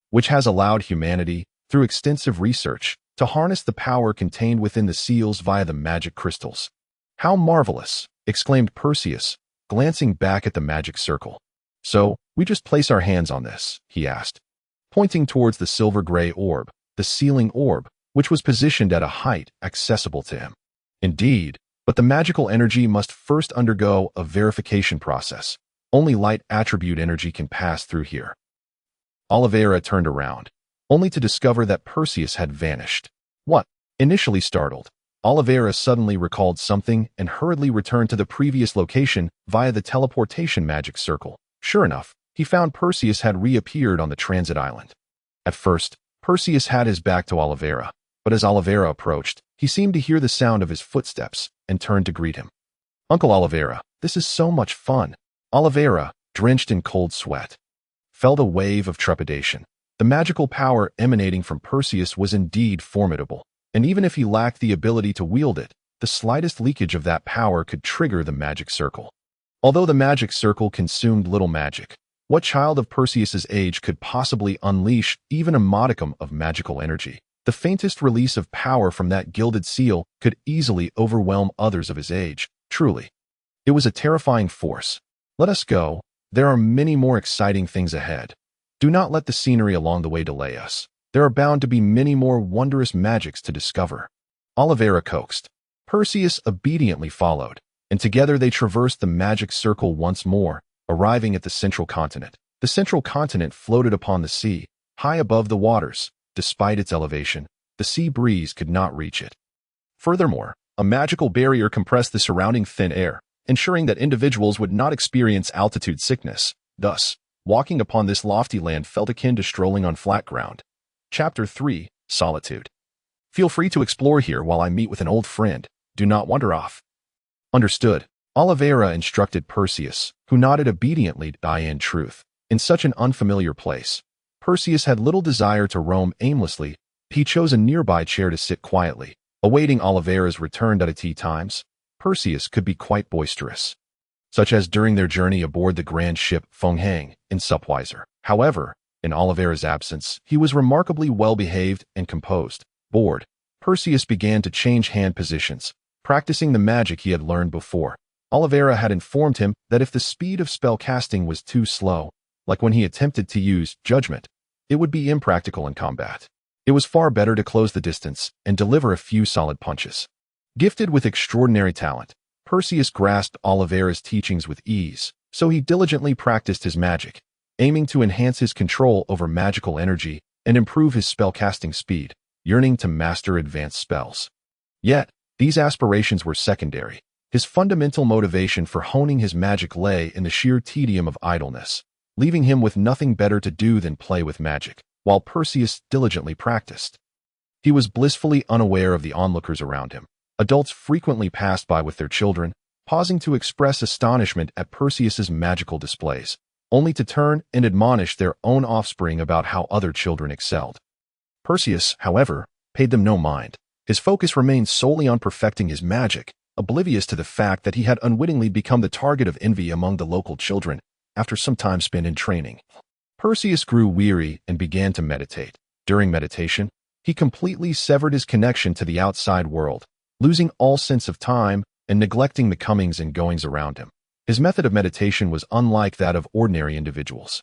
which has allowed humanity, through extensive research, to harness the power contained within the seals via the magic crystals. "How marvelous!" exclaimed Perseus, glancing back at the magic circle. "So, we just place our hands on this?" he asked, pointing towards the silver-gray orb, the sealing orb, which was positioned at a height accessible to him. "Indeed, but the magical energy must first undergo a verification process. Only light attribute energy can pass through here. Oliveira turned around, only to discover that Perseus had vanished. What? Initially startled, Oliveira suddenly recalled something and hurriedly returned to the previous location via the teleportation magic circle. Sure enough, he found Perseus had reappeared on the transit island. At first, Perseus had his back to Oliveira, but as Oliveira approached, he seemed to hear the sound of his footsteps and turned to greet him. Uncle Oliveira, this is so much fun. Oliveira, drenched in cold sweat, felt a wave of trepidation. The magical power emanating from Perseus was indeed formidable, and even if he lacked the ability to wield it, the slightest leakage of that power could trigger the magic circle. Although the magic circle consumed little magic, what child of Perseus's age could possibly unleash even a modicum of magical energy? The faintest release of power from that gilded seal could easily overwhelm others of his age. Truly, it was a terrifying force. Let us go. There are many more exciting things ahead. Do not let the scenery along the way delay us. There are bound to be many more wondrous magics to discover. Oliveira coaxed. Perseus obediently followed, and together they traversed the magic circle once more, arriving at the central continent. The central continent floated upon the sea, high above the waters. Despite its elevation, the sea breeze could not reach it. Furthermore, a magical barrier compressed the surrounding thin air, ensuring that individuals would not experience altitude sickness. Thus, walking upon this lofty land felt akin to strolling on flat ground. Chapter 3, Solitude. Feel free to explore here while I meet with an old friend. Do not wander off. Understood. Oliveira instructed Perseus, who nodded obediently. In truth, in such an unfamiliar place, Perseus had little desire to roam aimlessly. He chose a nearby chair to sit quietly, awaiting Oliveira's return. At tea times, Perseus could be quite boisterous, such as during their journey aboard the grand ship Fenghang in Supwiser. However, in Oliveira's absence, he was remarkably well-behaved and composed. Bored, Perseus began to change hand positions, practicing the magic he had learned before. Oliveira had informed him that if the speed of spell casting was too slow, like when he attempted to use judgment, it would be impractical in combat. It was far better to close the distance and deliver a few solid punches. Gifted with extraordinary talent, Perseus grasped Oliveira's teachings with ease, so he diligently practiced his magic, aiming to enhance his control over magical energy and improve his spellcasting speed, yearning to master advanced spells. Yet, these aspirations were secondary. His fundamental motivation for honing his magic lay in the sheer tedium of idleness, leaving him with nothing better to do than play with magic, while Perseus diligently practiced. He was blissfully unaware of the onlookers around him. Adults frequently passed by with their children, pausing to express astonishment at Perseus's magical displays, only to turn and admonish their own offspring about how other children excelled. Perseus, however, paid them no mind. His focus remained solely on perfecting his magic, oblivious to the fact that he had unwittingly become the target of envy among the local children after some time spent in training. Perseus grew weary and began to meditate. During meditation, he completely severed his connection to the outside world, losing all sense of time and neglecting the comings and goings around him. His method of meditation was unlike that of ordinary individuals.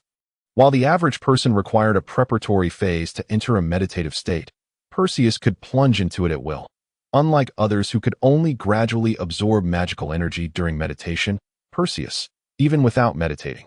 While the average person required a preparatory phase to enter a meditative state, Perseus could plunge into it at will. Unlike others who could only gradually absorb magical energy during meditation, Perseus, even without meditating,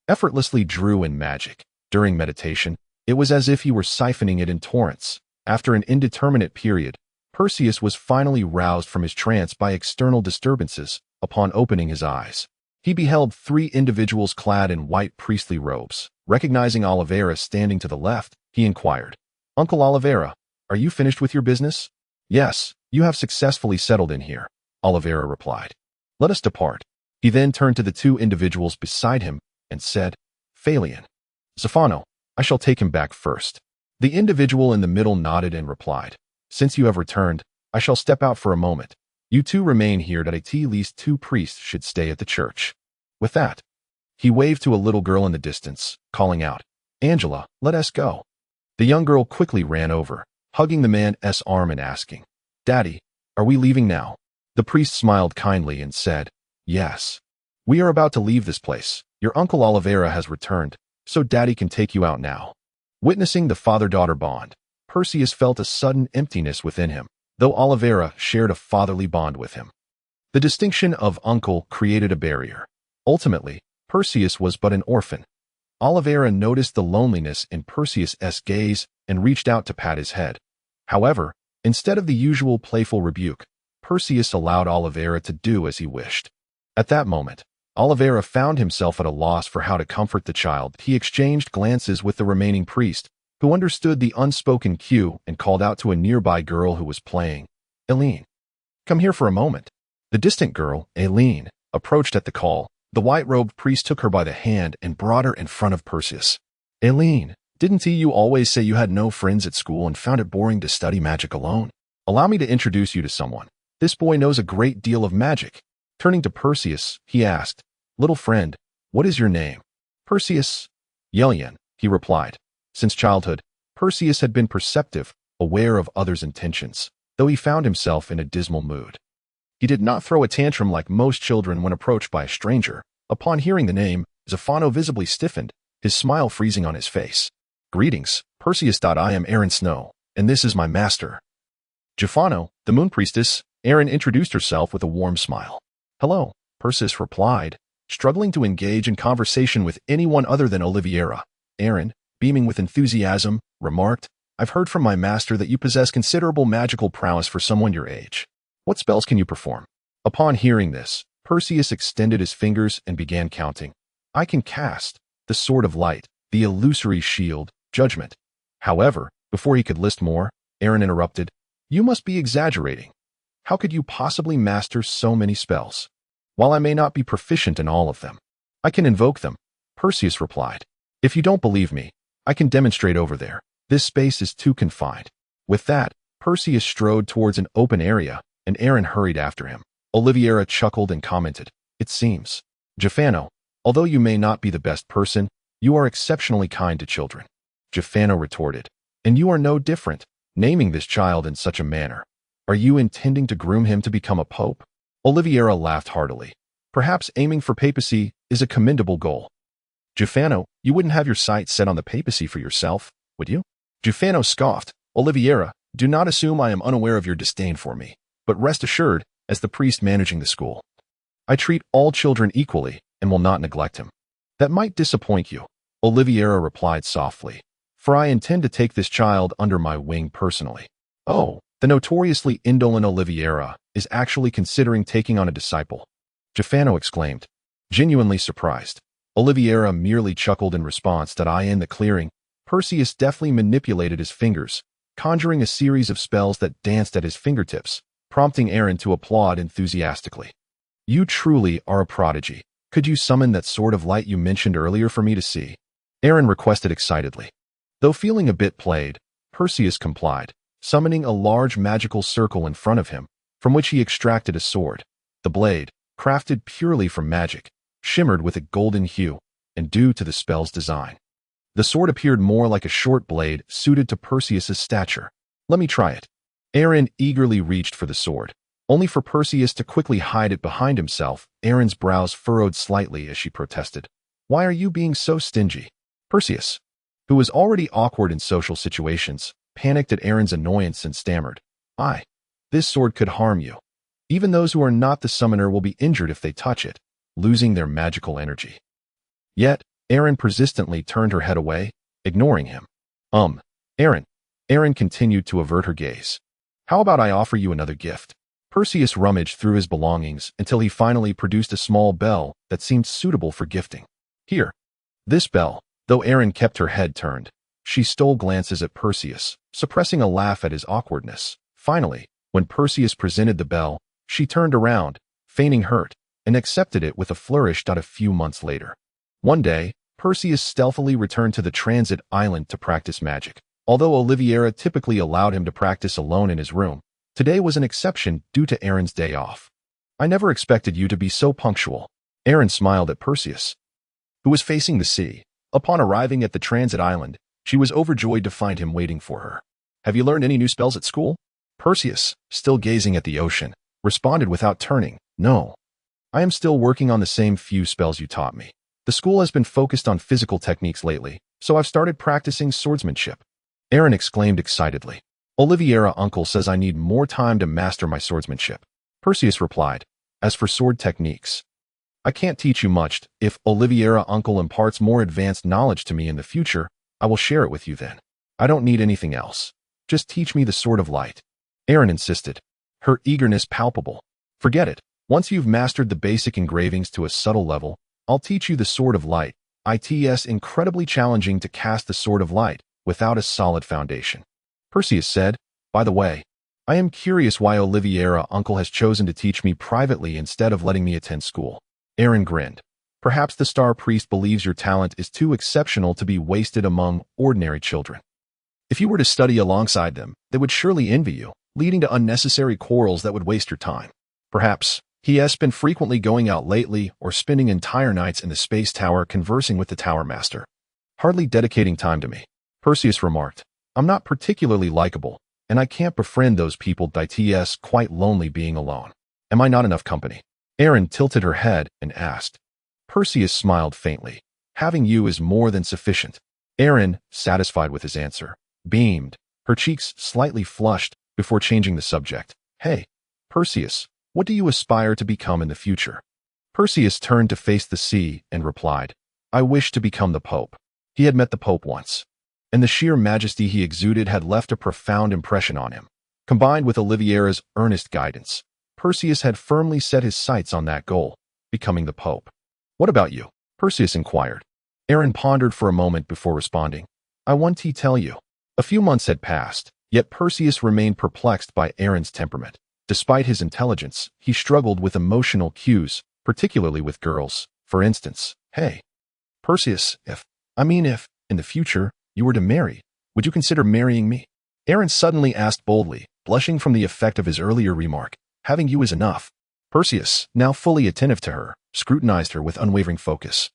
effortlessly drew in magic. During meditation, it was as if he were siphoning it in torrents. After an indeterminate period, Perseus was finally roused from his trance by external disturbances. Upon opening his eyes, he beheld 3 individuals clad in white priestly robes. Recognizing Oliveira standing to the left, he inquired, "Uncle Oliveira, are you finished with your business?" "Yes, you have successfully settled in here," Oliveira replied. "Let us depart." He then turned to the 2 individuals beside him and said, "Phalion, Zephano, I shall take him back first." The individual in the middle nodded and replied, "Since you have returned, I shall step out for a moment. You 2 remain here that at least 2 priests should stay at the church." With that, he waved to a little girl in the distance, calling out, "Angela, let us go." The young girl quickly ran over, hugging the man's arm and asking, "Daddy, are we leaving now?" The priest smiled kindly and said, "Yes. We are about to leave this place. Your uncle Oliveira has returned, so Daddy can take you out now." Witnessing the father-daughter bond, Perseus felt a sudden emptiness within him, though Oliveira shared a fatherly bond with him. The distinction of uncle created a barrier. Ultimately, Perseus was but an orphan. Oliveira noticed the loneliness in Perseus's gaze and reached out to pat his head. However, instead of the usual playful rebuke, Perseus allowed Oliveira to do as he wished. At that moment, Oliveira found himself at a loss for how to comfort the child. He exchanged glances with the remaining priest, who understood the unspoken cue and called out to a nearby girl who was playing. Eileen, come here for a moment. The distant girl, Eileen, approached at the call. The white-robed priest took her by the hand and brought her in front of Perseus. Eileen, didn't you always say you had no friends at school and found it boring to study magic alone? Allow me to introduce you to someone. This boy knows a great deal of magic. Turning to Perseus, he asked, little friend, what is your name? Perseus. Yearn, he replied. Since childhood, Perseus had been perceptive, aware of others' intentions, though he found himself in a dismal mood. He did not throw a tantrum like most children when approached by a stranger. Upon hearing the name, Zafano visibly stiffened, his smile freezing on his face. Greetings, Perseus. I am Erin Snow, and this is my master. Zafano, the moon priestess. Erin introduced herself with a warm smile. Hello, Perseus replied, struggling to engage in conversation with anyone other than Oliveira. Erin, beaming with enthusiasm, remarked, I've heard from my master that you possess considerable magical prowess for someone your age. What spells can you perform? Upon hearing this, Perseus extended his fingers and began counting. I can cast the Sword of Light, the illusory shield, judgment. However, before he could list more, Erin interrupted, You must be exaggerating. How could you possibly master so many spells? While I may not be proficient in all of them, I can invoke them, Perseus replied. If you don't believe me, I can demonstrate over there. This space is too confined. With that, Perseus strode towards an open area, and Erin hurried after him. Oliveira chuckled and commented, It seems, Zafano, although you may not be the best person, you are exceptionally kind to children. Zafano retorted, And you are no different, naming this child in such a manner. Are you intending to groom him to become a pope? Oliveira laughed heartily. Perhaps aiming for papacy is a commendable goal. Zafano, you wouldn't have your sights set on the papacy for yourself, would you? Zafano scoffed. Oliveira, do not assume I am unaware of your disdain for me, but rest assured, as the priest managing the school, I treat all children equally and will not neglect him. That might disappoint you, Oliveira replied softly, for I intend to take this child under my wing personally. Oh, the notoriously indolent Oliveira is actually considering taking on a disciple, Zafano exclaimed, genuinely surprised. Oliveira merely chuckled in response that in the clearing, Perseus deftly manipulated his fingers, conjuring a series of spells that danced at his fingertips, prompting Erin to applaud enthusiastically. You truly are a prodigy. Could you summon that sword of light you mentioned earlier for me to see? Erin requested excitedly. Though feeling a bit played, Perseus complied, summoning a large magical circle in front of him, from which he extracted a sword. The blade, crafted purely from magic, shimmered with a golden hue, and due to the spell's design, the sword appeared more like a short blade suited to Perseus's stature. Let me try it. Erin eagerly reached for the sword, only for Perseus to quickly hide it behind himself. Erin's brows furrowed slightly as she protested. Why are you being so stingy? Perseus, who was already awkward in social situations, panicked at Erin's annoyance and stammered, This sword could harm you. Even those who are not the summoner will be injured if they touch it, losing their magical energy. Yet, Erin persistently turned her head away, ignoring him. Erin. Erin continued to avert her gaze. How about I offer you another gift? Perseus rummaged through his belongings until he finally produced a small bell that seemed suitable for gifting. Here. This bell, though Erin kept her head turned, she stole glances at Perseus, suppressing a laugh at his awkwardness. Finally, when Perseus presented the bell, she turned around, feigning hurt, and accepted it with a flourish. A few months later, one day, Perseus stealthily returned to the transit island to practice magic. Although Oliveira typically allowed him to practice alone in his room, today was an exception due to Erin's day off. I never expected you to be so punctual. Erin smiled at Perseus, who was facing the sea. Upon arriving at the transit island, she was overjoyed to find him waiting for her. Have you learned any new spells at school? Perseus, still gazing at the ocean, responded without turning. No. I am still working on the same few spells you taught me. The school has been focused on physical techniques lately, so I've started practicing swordsmanship. Erin exclaimed excitedly. Oliveira uncle says I need more time to master my swordsmanship. Perseus replied. As for sword techniques, I can't teach you much. If Oliviera uncle imparts more advanced knowledge to me in the future, I will share it with you then. I don't need anything else. Just teach me the sword of light. Erin insisted, her eagerness palpable. Forget it. Once you've mastered the basic engravings to a subtle level, I'll teach you the sword of light. It's incredibly challenging to cast the sword of light without a solid foundation. Perseus said, by the way, I am curious why Oliviera uncle has chosen to teach me privately instead of letting me attend school. Erin grinned. Perhaps the star priest believes your talent is too exceptional to be wasted among ordinary children. If you were to study alongside them, they would surely envy you, leading to unnecessary quarrels that would waste your time. Perhaps he has been frequently going out lately or spending entire nights in the space tower conversing with the tower master. Hardly dedicating time to me. Perseus remarked, I'm not particularly likable, and I can't befriend those people. It's quite lonely being alone. Am I not enough company? Erin tilted her head and asked. Perseus smiled faintly. Having you is more than sufficient. Erin, satisfied with his answer, beamed, her cheeks slightly flushed before changing the subject. Hey, Perseus, what do you aspire to become in the future? Perseus turned to face the sea and replied, I wish to become the Pope. He had met the Pope once, and the sheer majesty he exuded had left a profound impression on him. Combined with Oliviera's earnest guidance, Perseus had firmly set his sights on that goal, becoming the Pope. What about you? Perseus inquired. Erin pondered for a moment before responding. I want to tell you. A few months had passed, yet Perseus remained perplexed by Erin's temperament. Despite his intelligence, he struggled with emotional cues, particularly with girls. For instance, hey, Perseus, if, in the future, you were to marry, would you consider marrying me? Erin suddenly asked boldly, blushing from the effect of his earlier remark. Having you is enough. Perseus, now fully attentive to her, scrutinized her with unwavering focus,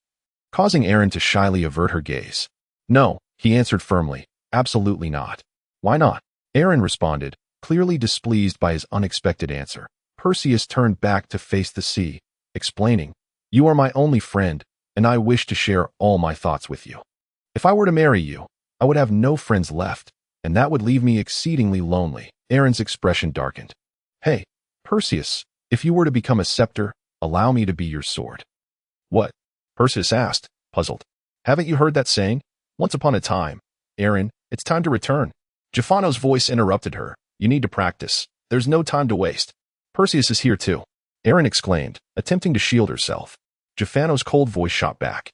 causing Erin to shyly avert her gaze. No, he answered firmly, absolutely not. Why not? Erin responded, clearly displeased by his unexpected answer. Perseus turned back to face the sea, explaining, You are my only friend, and I wish to share all my thoughts with you. If I were to marry you, I would have no friends left, and that would leave me exceedingly lonely. Erin's expression darkened. Hey, Perseus, if you were to become a scepter, allow me to be your sword. What? Perseus asked, puzzled. Haven't you heard that saying? Once upon a time. Erin, it's time to return. Jafano's voice interrupted her. You need to practice. There's no time to waste. Perseus is here too. Erin exclaimed, attempting to shield herself. Jafano's cold voice shot back.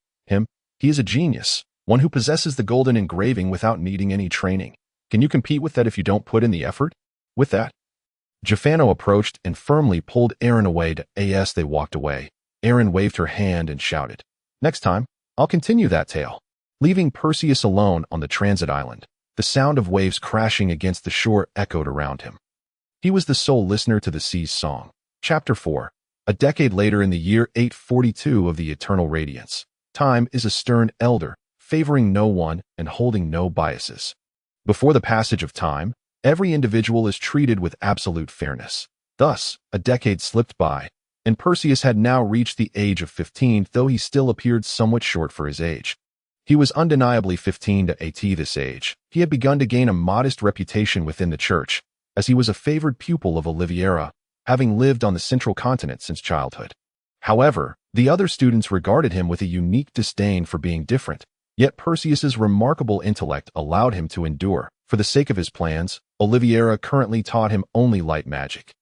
He is a genius, one who possesses the golden engraving without needing any training. Can you compete with that if you don't put in the effort? With that, Jafano approached and firmly pulled Erin away. As they walked away, Erin waved her hand and shouted, Next time, I'll continue that tale. Leaving Perseus alone on the transit island, the sound of waves crashing against the shore echoed around him. He was the sole listener to the sea's song. Chapter 4. A decade later in the year 842 of the Eternal Radiance, time is a stern elder, favoring no one and holding no biases. Before the passage of time, every individual is treated with absolute fairness. Thus, a decade slipped by, and Perseus had now reached the age of 15, though he still appeared somewhat short for his age. He was undeniably 15 at this age. He had begun to gain a modest reputation within the church, as he was a favored pupil of Oliviera, having lived on the central continent since childhood. However, the other students regarded him with a unique disdain for being different, yet Perseus's remarkable intellect allowed him to endure. For the sake of his plans, Oliviera currently taught him only light magic,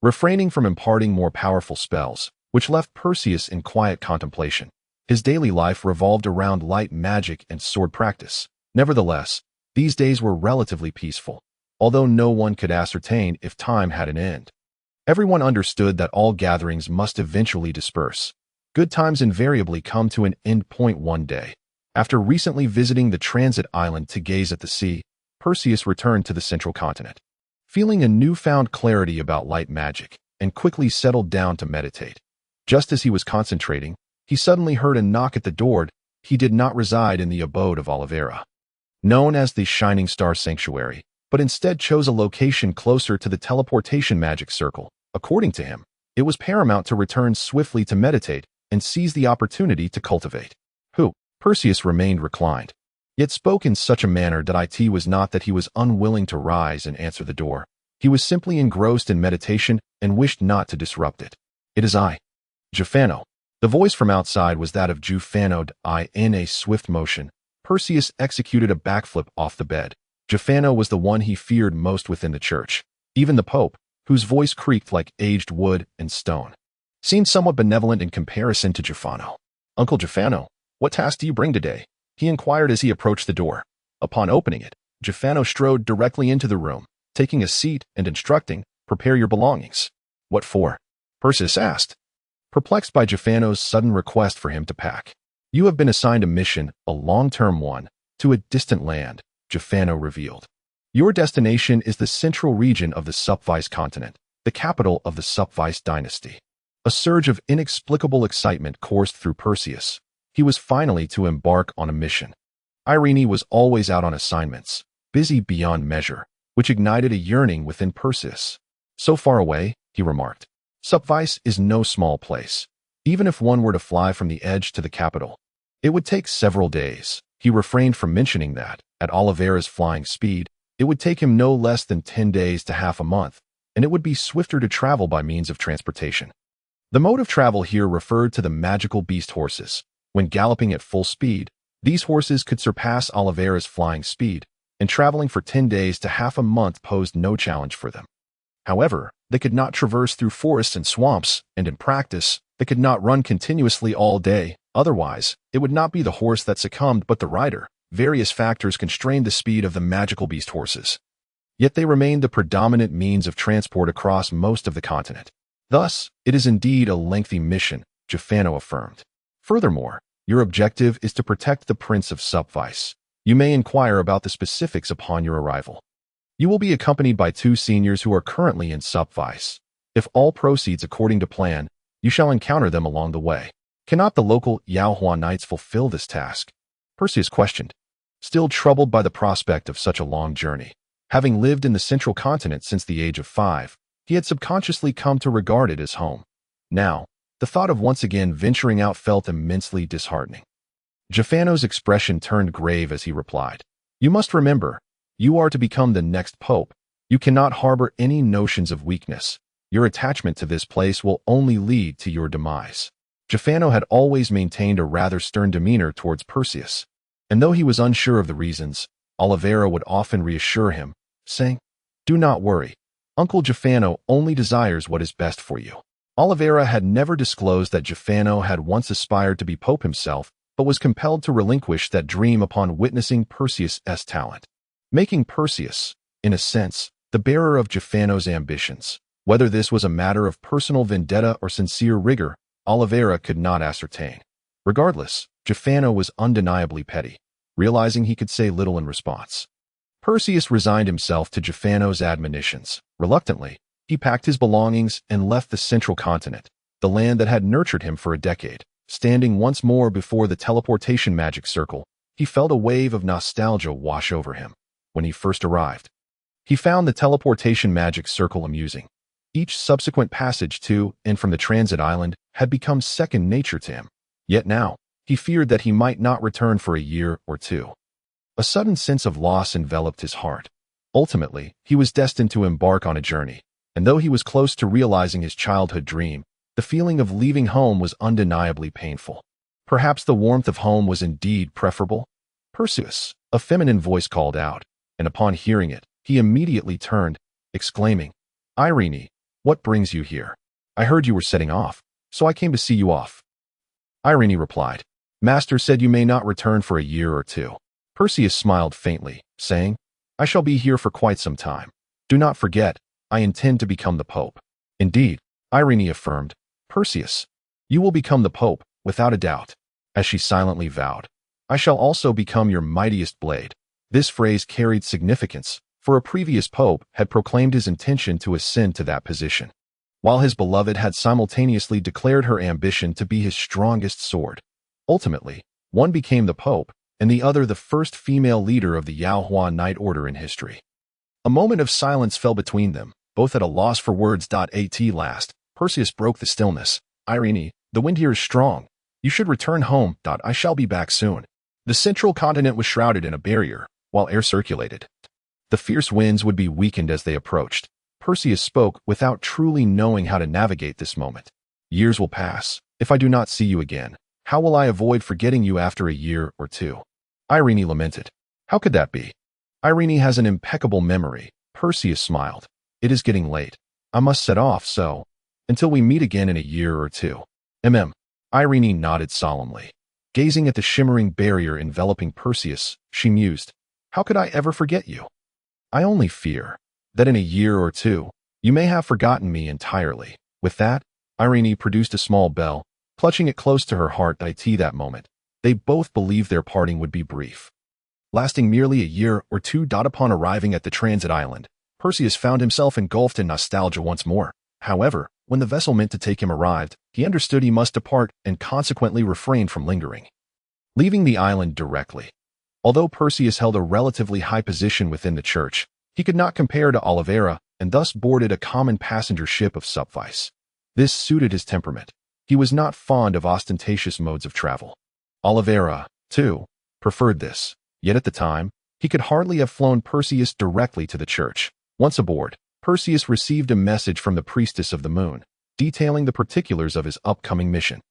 refraining from imparting more powerful spells, which left Perseus in quiet contemplation. His daily life revolved around light magic and sword practice. Nevertheless, these days were relatively peaceful, although no one could ascertain if time had an end. Everyone understood that all gatherings must eventually disperse. Good times invariably come to an end point one day. After recently visiting the transit island to gaze at the sea, Perseus returned to the central continent, feeling a newfound clarity about light magic, and quickly settled down to meditate. Just as he was concentrating, he suddenly heard a knock at the door. He did not reside in the abode of Oliviera, known as the Shining Star Sanctuary, but instead chose a location closer to the teleportation magic circle. According to him, it was paramount to return swiftly to meditate and seize the opportunity to cultivate. Perseus remained reclined, yet spoke in such a manner that it was not that he was unwilling to rise and answer the door. He was simply engrossed in meditation and wished not to disrupt it. It is I, Jafano. The voice from outside was that of Jufano. In a swift motion, Perseus executed a backflip off the bed. Jufano was the one he feared most within the church, even the Pope, whose voice creaked like aged wood and stone. Seemed somewhat benevolent in comparison to Jufano. "Uncle Jufano, what task do you bring today?" he inquired as he approached the door. Upon opening it, Jufano strode directly into the room, taking a seat and instructing, "Prepare your belongings." "What for?" Perseus asked, perplexed by Jufano's sudden request for him to pack. "You have been assigned a mission, a long-term one, to a distant land," Jufano revealed. "Your destination is the central region of the Supvice continent, the capital of the Supvice dynasty." A surge of inexplicable excitement coursed through Perseus. He was finally to embark on a mission. Irene was always out on assignments, busy beyond measure, which ignited a yearning within Perseus. "So far away," he remarked. "Supvice is no small place. Even if one were to fly from the edge to the capital, it would take several days." He refrained from mentioning that, at Oliveira's flying speed, it would take him no less than 10 days to half a month, and it would be swifter to travel by means of transportation. The mode of travel here referred to the magical beast horses. When galloping at full speed, these horses could surpass Oliveira's flying speed, and traveling for 10 days to half a month posed no challenge for them. However, they could not traverse through forests and swamps, and in practice, they could not run continuously all day. Otherwise, it would not be the horse that succumbed but the rider. Various factors constrained the speed of the magical beast horses. Yet they remained the predominant means of transport across most of the continent. Thus, it is indeed a lengthy mission, Jufano affirmed. Furthermore, your objective is to protect the Prince of Supvice. You may inquire about the specifics upon your arrival. You will be accompanied by 2 seniors who are currently in Supvice. If all proceeds according to plan, you shall encounter them along the way. Cannot the local Yaohua Knights fulfill this task? Perseus questioned, still troubled by the prospect of such a long journey. Having lived in the central continent since the age of 5, he had subconsciously come to regard it as home. Now, the thought of once again venturing out felt immensely disheartening. Jufano's expression turned grave as he replied, "You must remember, you are to become the next pope. You cannot harbor any notions of weakness. Your attachment to this place will only lead to your demise." Jufano had always maintained a rather stern demeanor towards Perseus, and though he was unsure of the reasons, Oliveira would often reassure him, saying, "Do not worry. Uncle Jufano only desires what is best for you." Oliveira had never disclosed that Jufano had once aspired to be pope himself, but was compelled to relinquish that dream upon witnessing Perseus' talent, making Perseus, in a sense, the bearer of Jufano's ambitions. Whether this was a matter of personal vendetta or sincere rigor, Oliveira could not ascertain. Regardless, Jufano was undeniably petty, realizing he could say little in response. Perseus resigned himself to Jufano's admonitions. Reluctantly, he packed his belongings and left the central continent, the land that had nurtured him for a decade. Standing once more before the teleportation magic circle, he felt a wave of nostalgia wash over him. When he first arrived, he found the teleportation magic circle amusing. Each subsequent passage to and from the transit island had become second nature to him. Yet now, he feared that he might not return for a year or 2. A sudden sense of loss enveloped his heart. Ultimately, he was destined to embark on a journey, and though he was close to realizing his childhood dream, the feeling of leaving home was undeniably painful. Perhaps the warmth of home was indeed preferable? "Perseus," a feminine voice called out, and upon hearing it, he immediately turned, exclaiming, "Irene, what brings you here? I heard you were setting off, so I came to see you off." Irene replied, "Master said you may not return for a year or 2. Perseus smiled faintly, saying, "I shall be here for quite some time. Do not forget, I intend to become the pope." "Indeed," Irene affirmed, "Perseus, you will become the pope, without a doubt." As she silently vowed, "I shall also become your mightiest blade." This phrase carried significance, for a previous pope had proclaimed his intention to ascend to that position, while his beloved had simultaneously declared her ambition to be his strongest sword. Ultimately, one became the pope, and the other the first female leader of the Yaohua Knight Order in history. A moment of silence fell between them, both at a loss for words. At last, Perseus broke the stillness. "Irene, the wind here is strong. You should return home. I shall be back soon." The central continent was shrouded in a barrier, while air circulated. The fierce winds would be weakened as they approached. Perseus spoke without truly knowing how to navigate this moment. "Years will pass. If I do not see you again, how will I avoid forgetting you after a year or two? Irene lamented. How could that be? Irene has an impeccable memory. Perseus smiled. It is getting late. I must set off, so until we meet again in a year or two. Irene nodded solemnly. Gazing at the shimmering barrier enveloping Perseus, she mused, how could I ever forget you? I only fear that in a year or two, you may have forgotten me entirely. With that, Irene produced a small bell, clutching it close to her heart. Deity that moment. They both believed their parting would be brief, lasting merely a year or two. Upon arriving at the transit island, Perseus found himself engulfed in nostalgia once more. However, when the vessel meant to take him arrived, he understood he must depart and consequently refrained from lingering, leaving the island directly. Although Perseus held a relatively high position within the church, he could not compare to Oliveira and thus boarded a common passenger ship of suffice. This suited his temperament. He was not fond of ostentatious modes of travel. Oliveira, too, preferred this, yet at the time, he could hardly have flown Perseus directly to the church. Once aboard, Perseus received a message from the priestess of the moon, detailing the particulars of his upcoming mission.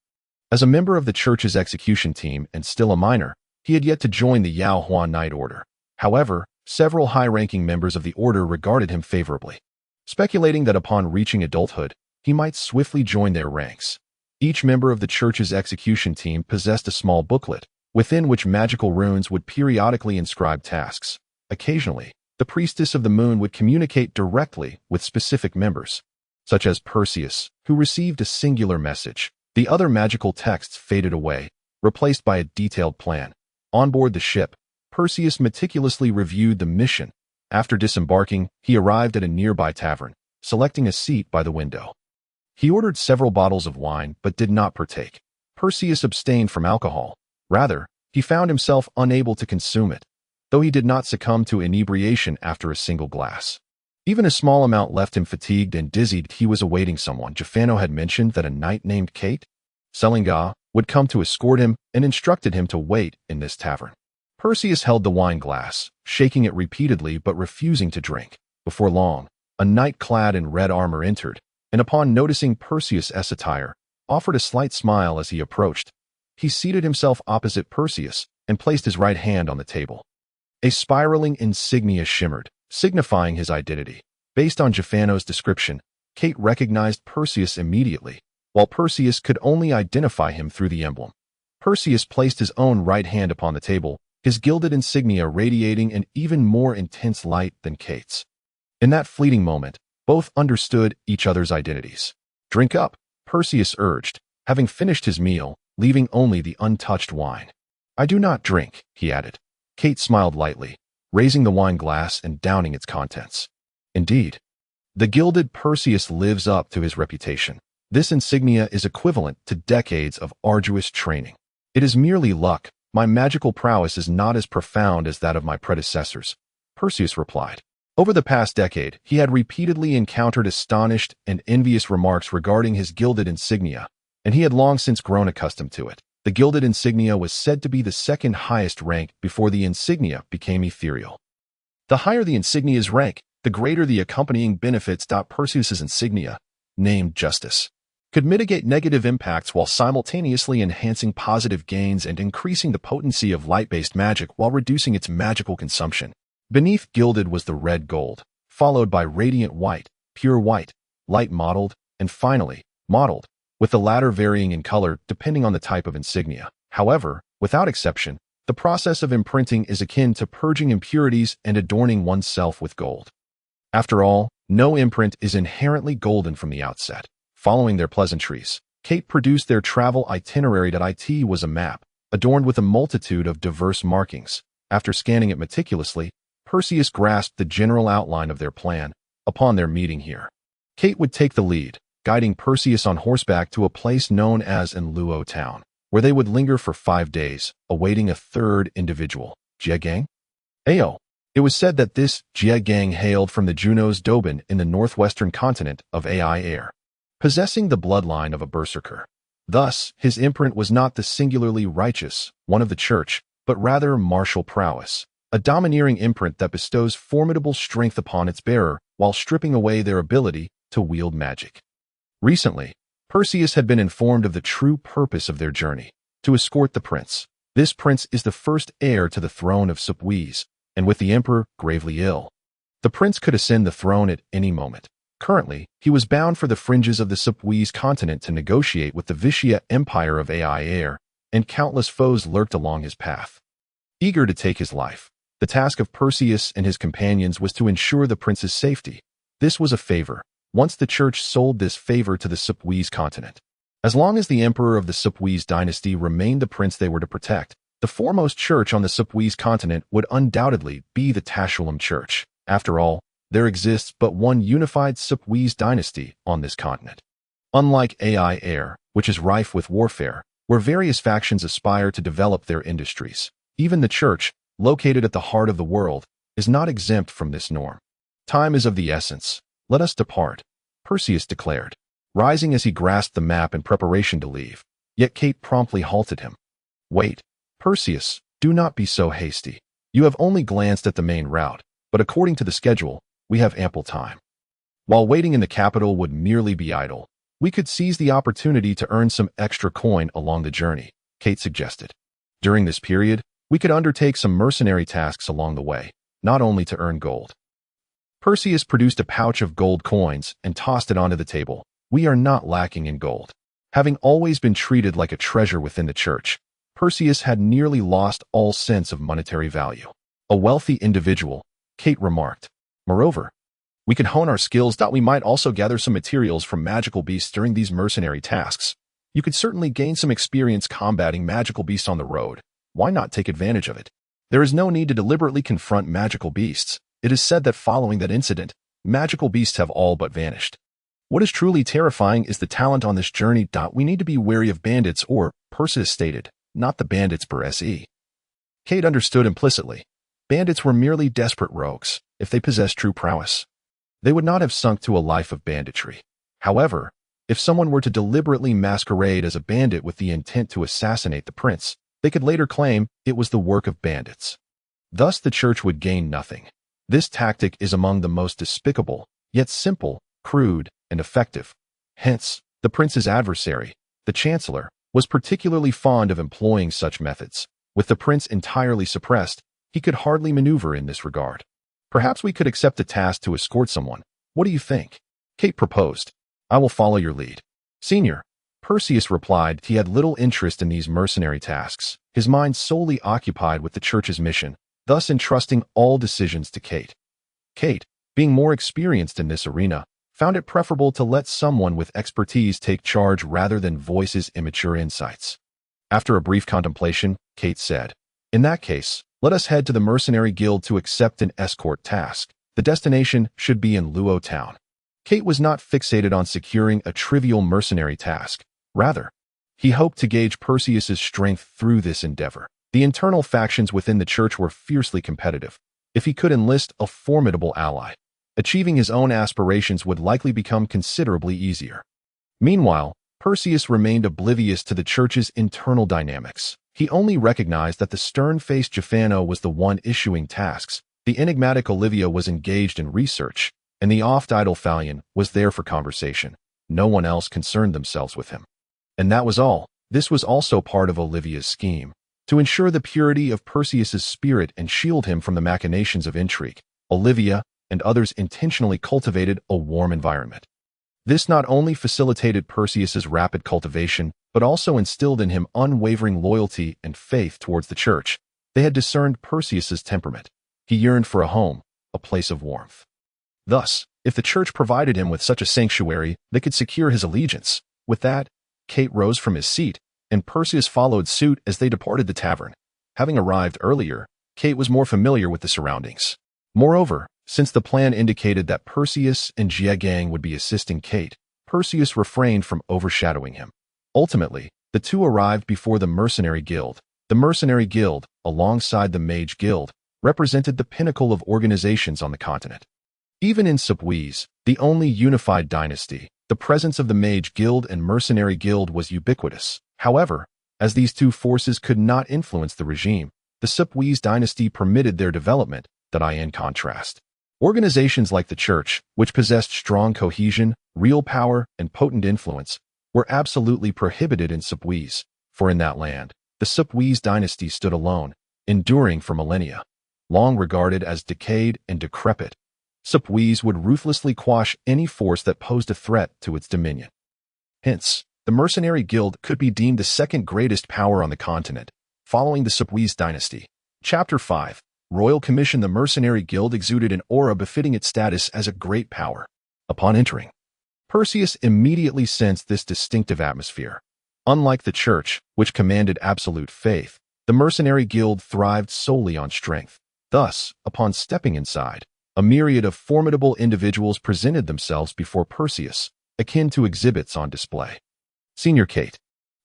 As a member of the church's execution team and still a minor, he had yet to join the Yao Huan Knight Order. However, several high-ranking members of the order regarded him favorably, speculating that upon reaching adulthood, he might swiftly join their ranks. Each member of the church's execution team possessed a small booklet, within which magical runes would periodically inscribe tasks. Occasionally, the priestess of the moon would communicate directly with specific members, such as Perseus, who received a singular message. The other magical texts faded away, replaced by a detailed plan. On board the ship, Perseus meticulously reviewed the mission. After disembarking, he arrived at a nearby tavern, selecting a seat by the window. He ordered several bottles of wine but did not partake. Perseus abstained from alcohol. Rather, he found himself unable to consume it, though he did not succumb to inebriation after a single glass. Even a small amount left him fatigued and dizzied. He was awaiting someone. Jafano had mentioned that a knight named Kate Selinga would come to escort him and instructed him to wait in this tavern. Perseus held the wine glass, shaking it repeatedly but refusing to drink. Before long, a knight clad in red armor entered, and upon noticing Perseus' attire, offered a slight smile as he approached. He seated himself opposite Perseus and placed his right hand on the table. A spiraling insignia shimmered, signifying his identity. Based on Jafano's description, Kate recognized Perseus immediately, while Perseus could only identify him through the emblem. Perseus placed his own right hand upon the table, his gilded insignia radiating an even more intense light than Kate's. In that fleeting moment, both understood each other's identities. Drink up, Perseus urged, having finished his meal, leaving only the untouched wine. I do not drink, he added. Kate smiled lightly, raising the wine glass and downing its contents. Indeed, the gilded Perseus lives up to his reputation. This insignia is equivalent to decades of arduous training. It is merely luck. My magical prowess is not as profound as that of my predecessors, Perseus replied. Over the past decade, he had repeatedly encountered astonished and envious remarks regarding his gilded insignia, and he had long since grown accustomed to it. The gilded insignia was said to be the second highest rank before the insignia became ethereal. The higher the insignia's rank, the greater the accompanying benefits. Perseus's insignia, named Justice, could mitigate negative impacts while simultaneously enhancing positive gains and increasing the potency of light-based magic while reducing its magical consumption. Beneath gilded was the red gold, followed by radiant white, pure white, light mottled, and finally, mottled, with the latter varying in color depending on the type of insignia. However, without exception, the process of imprinting is akin to purging impurities and adorning oneself with gold. After all, no imprint is inherently golden from the outset. Following their pleasantries, Kate produced their travel itinerary. It was a map, adorned with a multitude of diverse markings. After scanning it meticulously, Perseus grasped the general outline of their plan. Upon their meeting here, Kate would take the lead, guiding Perseus on horseback to a place known as Luo Town, where they would linger for 5 days, awaiting a third individual, Jie Gang. Ao. It was said that this Jie Gang hailed from the Juno's Doban in the northwestern continent of Ai Air, possessing the bloodline of a berserker. Thus, his imprint was not the singularly righteous one of the church, but rather martial prowess, a domineering imprint that bestows formidable strength upon its bearer while stripping away their ability to wield magic. Recently, Perseus had been informed of the true purpose of their journey, to escort the prince. This prince is the first heir to the throne of Supwes, and with the emperor gravely ill, the prince could ascend the throne at any moment. Currently, he was bound for the fringes of the Supwes continent to negotiate with the Vishya Empire of Ai Air, and countless foes lurked along his path, eager to take his life. The task of Perseus and his companions was to ensure the prince's safety. This was a favor. Once the church sold this favor to the Supwes continent. As long as the emperor of the Supwes dynasty remained the prince they were to protect, the foremost church on the Supwes continent would undoubtedly be the Tashulam Church. After all, there exists but one unified Supwes dynasty on this continent. Unlike Ai Air, which is rife with warfare, where various factions aspire to develop their industries, even the church, located at the heart of the world, is not exempt from this norm. Time is of the essence. Let us depart, Perseus declared, rising as he grasped the map in preparation to leave. Yet Kate promptly halted him. Wait, Perseus, do not be so hasty. You have only glanced at the main route, but according to the schedule, we have ample time. While waiting in the capital would merely be idle, we could seize the opportunity to earn some extra coin along the journey, Kate suggested. During this period, we could undertake some mercenary tasks along the way, not only to earn gold. Perseus produced a pouch of gold coins and tossed it onto the table. We are not lacking in gold. Having always been treated like a treasure within the church, Perseus had nearly lost all sense of monetary value. A wealthy individual, Kate remarked. Moreover, we could hone our skills. We might also gather some materials from magical beasts during these mercenary tasks. You could certainly gain some experience combating magical beasts on the road. Why not take advantage of it? There is no need to deliberately confront magical beasts. It is said that following that incident, magical beasts have all but vanished. What is truly terrifying is the talent on this journey. We need to be wary of bandits or, Perseus stated, not the bandits per se. Kate understood implicitly. Bandits were merely desperate rogues. If they possessed true prowess, they would not have sunk to a life of banditry. However, if someone were to deliberately masquerade as a bandit with the intent to assassinate the prince, they could later claim it was the work of bandits. Thus the church would gain nothing. This tactic is among the most despicable, yet simple, crude, and effective. Hence, the prince's adversary, the chancellor, was particularly fond of employing such methods. With the prince entirely suppressed, he could hardly maneuver in this regard. Perhaps we could accept the task to escort someone. What do you think? Kate proposed. I will follow your lead. Senior, Perseus replied he had little interest in these mercenary tasks, his mind solely occupied with the church's mission, thus entrusting all decisions to Kate. Kate, being more experienced in this arena, found it preferable to let someone with expertise take charge rather than voice his immature insights. After a brief contemplation, Kate said, In that case, let us head to the mercenary guild to accept an escort task. The destination should be in Luo town. Kate was not fixated on securing a trivial mercenary task. Rather, he hoped to gauge Perseus's strength through this endeavor. The internal factions within the church were fiercely competitive. If he could enlist a formidable ally, achieving his own aspirations would likely become considerably easier. Meanwhile, Perseus remained oblivious to the church's internal dynamics. He only recognized that the stern-faced Jafano was the one issuing tasks, the enigmatic Olivia was engaged in research, and the oft-idle Phalion was there for conversation. No one else concerned themselves with him. And that was all. This was also part of Olivia's scheme. To ensure the purity of Perseus's spirit and shield him from the machinations of intrigue, Olivia and others intentionally cultivated a warm environment. This not only facilitated Perseus's rapid cultivation, but also instilled in him unwavering loyalty and faith towards the church. They had discerned Perseus's temperament. He yearned for a home, a place of warmth. Thus, if the church provided him with such a sanctuary, they could secure his allegiance. With that, Kate rose from his seat, and Perseus followed suit as they departed the tavern. Having arrived earlier, Kate was more familiar with the surroundings. Moreover, since the plan indicated that Perseus and Jiegang would be assisting Kate, Perseus refrained from overshadowing him. Ultimately, the two arrived before the Mercenary Guild. The Mercenary Guild, alongside the Mage Guild, represented the pinnacle of organizations on the continent. Even in Supwes, the only unified dynasty, the presence of the Mage Guild and Mercenary Guild was ubiquitous. However, as these two forces could not influence the regime, the Supwes dynasty permitted their development, in contrast. Organizations like the Church, which possessed strong cohesion, real power, and potent influence, were absolutely prohibited in Supwese, for in that land, the Supwese dynasty stood alone, enduring for millennia. Long regarded as decayed and decrepit, Supwese would ruthlessly quash any force that posed a threat to its dominion. Hence, the Mercenary Guild could be deemed the second greatest power on the continent, following the Supwese dynasty. Chapter 5. Royal Commission. The Mercenary Guild exuded an aura befitting its status as a great power. Upon entering, Perseus immediately sensed this distinctive atmosphere. Unlike the church, which commanded absolute faith, the Mercenary Guild thrived solely on strength. Thus, upon stepping inside, a myriad of formidable individuals presented themselves before Perseus, akin to exhibits on display. Senior Kate.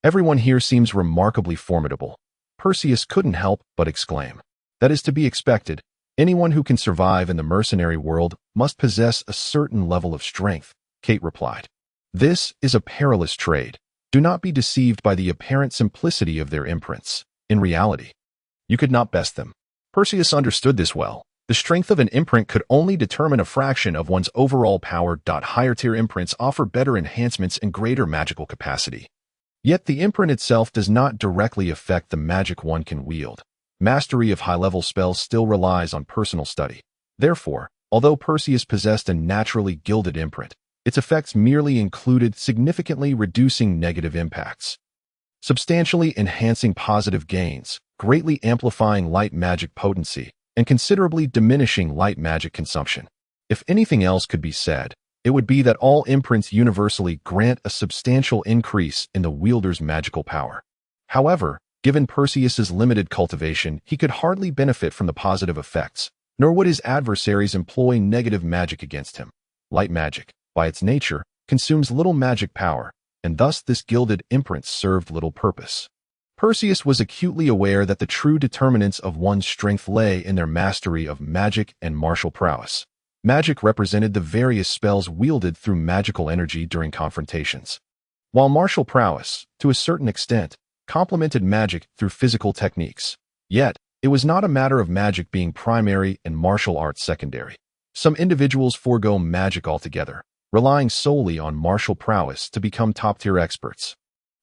Everyone here seems remarkably formidable. Perseus couldn't help but exclaim. That is to be expected. Anyone who can survive in the mercenary world must possess a certain level of strength, Kate replied. This is a perilous trade. Do not be deceived by the apparent simplicity of their imprints. In reality, you could not best them. Perseus understood this well. The strength of an imprint could only determine a fraction of one's overall power. Higher-tier imprints offer better enhancements and greater magical capacity. Yet the imprint itself does not directly affect the magic one can wield. Mastery of high-level spells still relies on personal study. Therefore, although Perseus possessed a naturally gilded imprint, its effects merely included significantly reducing negative impacts, substantially enhancing positive gains, greatly amplifying light magic potency, and considerably diminishing light magic consumption. If anything else could be said, it would be that all imprints universally grant a substantial increase in the wielder's magical power. However, given Perseus's limited cultivation, he could hardly benefit from the positive effects, nor would his adversaries employ negative magic against him. Light magic, by its nature, consumes little magic power, and thus this gilded imprint served little purpose. Perseus was acutely aware that the true determinants of one's strength lay in their mastery of magic and martial prowess. Magic represented the various spells wielded through magical energy during confrontations, while martial prowess, to a certain extent, complemented magic through physical techniques. Yet, it was not a matter of magic being primary and martial arts secondary. Some individuals forego magic altogether, relying solely on martial prowess to become top-tier experts.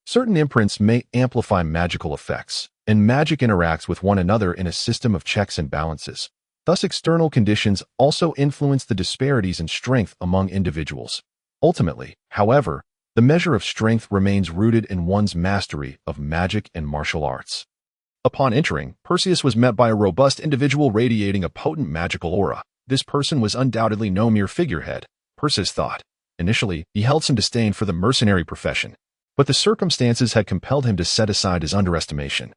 Certain imprints may amplify magical effects, and magic interacts with one another in a system of checks and balances. Thus, external conditions also influence the disparities in strength among individuals. Ultimately, however, the measure of strength remains rooted in one's mastery of magic and martial arts. Upon entering, Perseus was met by a robust individual radiating a potent magical aura. This person was undoubtedly no mere figurehead, Perseus thought. Initially, he held some disdain for the mercenary profession, but the circumstances had compelled him to set aside his underestimation,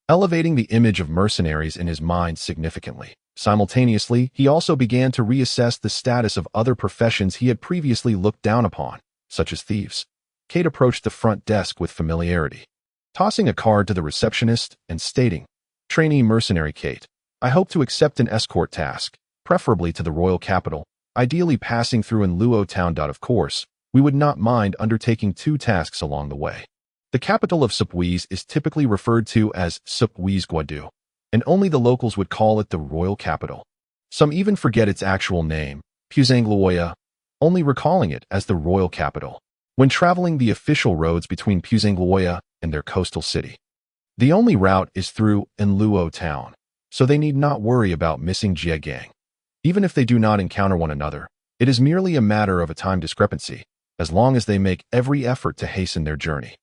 elevating the image of mercenaries in his mind significantly. Simultaneously, he also began to reassess the status of other professions he had previously looked down upon, such as thieves. Kate approached the front desk with familiarity, tossing a card to the receptionist and stating, "Trainee mercenary Kate, I hope to accept an escort task, preferably to the royal capital, ideally passing through in Luo town. Of course, we would not mind undertaking 2 tasks along the way. The capital of Supwese is typically referred to as Supwese Guadu, and only the locals would call it the royal capital. Some even forget its actual name, Puzangluoya, only recalling it as the royal capital when traveling the official roads between Puzangluoya and their coastal city. The only route is through Luo town, so they need not worry about missing Jiegang. Even if they do not encounter one another, it is merely a matter of a time discrepancy, as long as they make every effort to hasten their journey.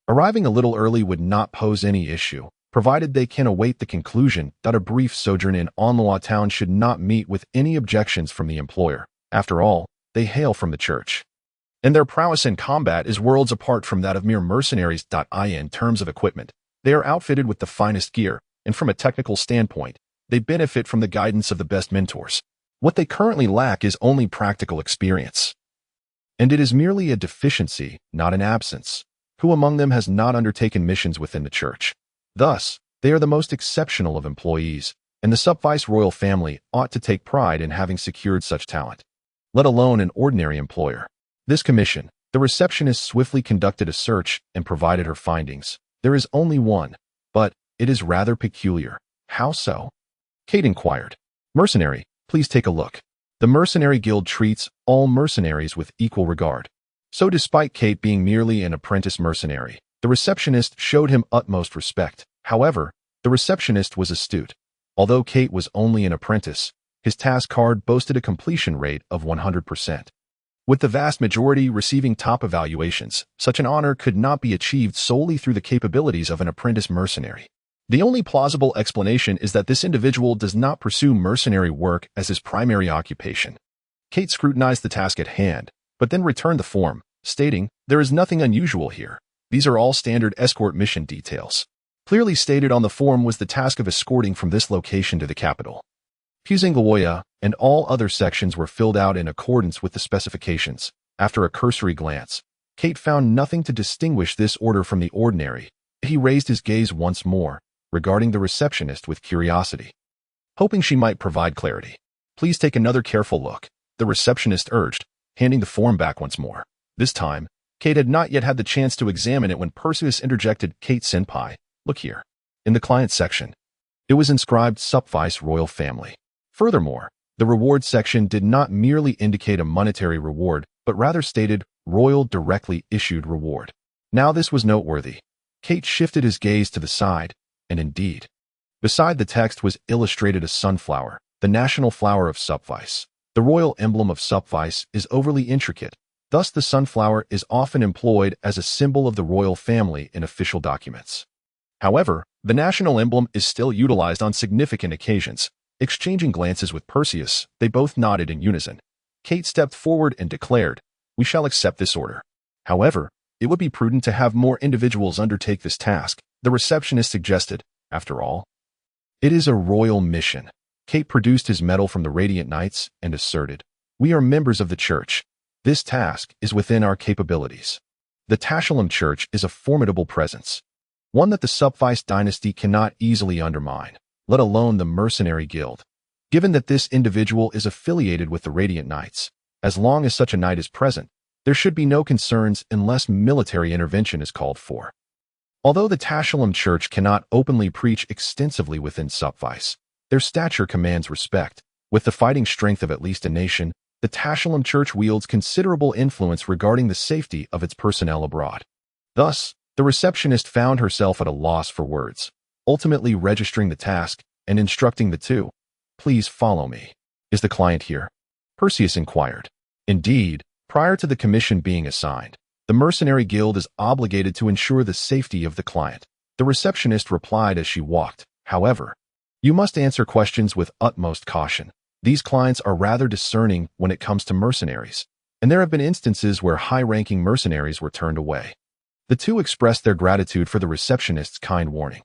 Arriving a little early would not pose any issue, provided they can await the conclusion that a brief sojourn in Onlua town should not meet with any objections from the employer. After all, they hail from the church, and their prowess in combat is worlds apart from that of mere mercenaries. In terms of equipment, they are outfitted with the finest gear, and from a technical standpoint, they benefit from the guidance of the best mentors. What they currently lack is only practical experience, and it is merely a deficiency, not an absence. Who among them has not undertaken missions within the church? Thus, they are the most exceptional of employees, and the Subvice-royal family ought to take pride in having secured such talent, let alone an ordinary employer. This commission, the receptionist swiftly conducted a search and provided her findings. There is only one, but it is rather peculiar. How so? Kate inquired. Mercenary, please take a look. The Mercenary Guild treats all mercenaries with equal regard. So despite Kate being merely an apprentice mercenary, the receptionist showed him utmost respect. However, the receptionist was astute. Although Kate was only an apprentice, his task card boasted a completion rate of 100%. With the vast majority receiving top evaluations, such an honor could not be achieved solely through the capabilities of an apprentice mercenary. The only plausible explanation is that this individual does not pursue mercenary work as his primary occupation. Kate scrutinized the task at hand, but then returned the form, stating, "There is nothing unusual here. These are all standard escort mission details." Clearly stated on the form was the task of escorting from this location to the capital. Pusingawoya and all other sections were filled out in accordance with the specifications. After a cursory glance, Kate found nothing to distinguish this order from the ordinary. He raised his gaze once more, regarding the receptionist with curiosity, hoping she might provide clarity. "Please take another careful look," the receptionist urged, handing the form back once more. This time, Kate had not yet had the chance to examine it when Perseus interjected, "Kate Senpai, look here." In the client section, it was inscribed Subvice Royal Family. Furthermore, the reward section did not merely indicate a monetary reward, but rather stated Royal Directly Issued Reward. Now this was noteworthy. Kate shifted his gaze to the side, and indeed, beside the text was illustrated a sunflower, the national flower of Subvice. The royal emblem of Subvice is overly intricate, thus the sunflower is often employed as a symbol of the royal family in official documents. However, the national emblem is still utilized on significant occasions. Exchanging glances with Perseus, they both nodded in unison. Kate stepped forward and declared, "We shall accept this order. However, it would be prudent to have more individuals undertake this task," the receptionist suggested. "After all, it is a royal mission." Kate produced his medal from the Radiant Knights and asserted, "We are members of the church. This task is within our capabilities." The Tashalam Church is a formidable presence, one that the Subvice dynasty cannot easily undermine, let alone the Mercenary Guild. Given that this individual is affiliated with the Radiant Knights, as long as such a knight is present, there should be no concerns unless military intervention is called for. Although the Tashalam Church cannot openly preach extensively within Subvice, their stature commands respect. With the fighting strength of at least a nation, the Tashalam Church wields considerable influence regarding the safety of its personnel abroad. Thus, the receptionist found herself at a loss for words, ultimately registering the task and instructing the two. "Please follow me." "Is the client here?" Perseus inquired. Indeed, prior to the commission being assigned, the Mercenary Guild is obligated to ensure the safety of the client. The receptionist replied as she walked. "However, you must answer questions with utmost caution. These clients are rather discerning when it comes to mercenaries, and there have been instances where high-ranking mercenaries were turned away." The two expressed their gratitude for the receptionist's kind warning.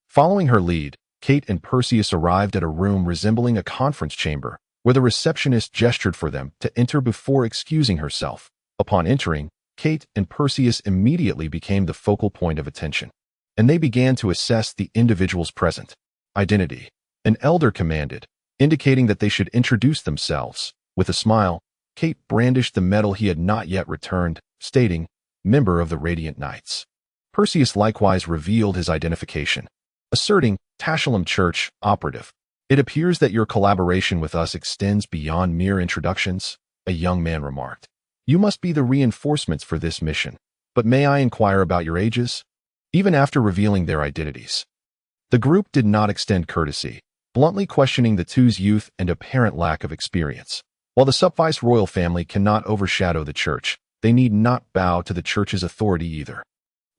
Following her lead, Kate and Perseus arrived at a room resembling a conference chamber, where the receptionist gestured for them to enter before excusing herself. Upon entering, Kate and Perseus immediately became the focal point of attention, and they began to assess the individuals present. "Identity," an elder commanded, indicating that they should introduce themselves. With a smile, Kate brandished the medal he had not yet returned, stating, "Member of the Radiant Knights." Perseus likewise revealed his identification, asserting, "Tashalam Church, operative. It appears that your collaboration with us extends beyond mere introductions," a young man remarked. "You must be the reinforcements for this mission, but may I inquire about your ages?" Even after revealing their identities, the group did not extend courtesy, bluntly questioning the two's youth and apparent lack of experience. While the Subvice royal family cannot overshadow the church, they need not bow to the church's authority either.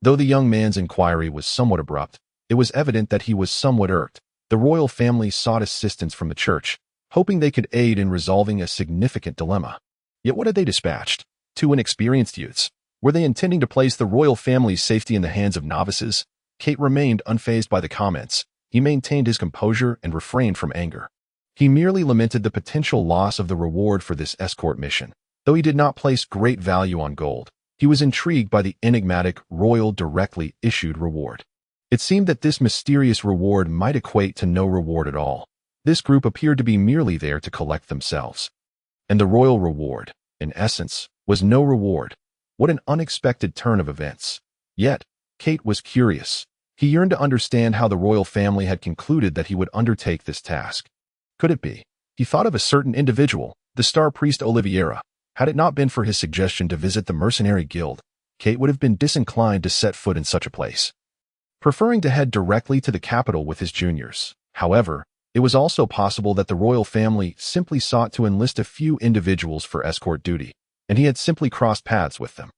Though the young man's inquiry was somewhat abrupt, it was evident that he was somewhat irked. The royal family sought assistance from the church, hoping they could aid in resolving a significant dilemma. Yet what had they dispatched? Two inexperienced youths. Were they intending to place the royal family's safety in the hands of novices? Kate remained unfazed by the comments. He maintained his composure and refrained from anger. He merely lamented the potential loss of the reward for this escort mission. Though he did not place great value on gold, he was intrigued by the enigmatic Royal Directly Issued Reward. It seemed that this mysterious reward might equate to no reward at all. This group appeared to be merely there to collect themselves. And the royal reward, in essence, was no reward. What an unexpected turn of events. Yet, Kate was curious. He yearned to understand how the royal family had concluded that he would undertake this task. Could it be? He thought of a certain individual, the star priest Oliviera. Had it not been for his suggestion to visit the mercenary guild, Kate would have been disinclined to set foot in such a place, preferring to head directly to the capital with his juniors. However, it was also possible that the royal family simply sought to enlist a few individuals for escort duty, and he had simply crossed paths with them.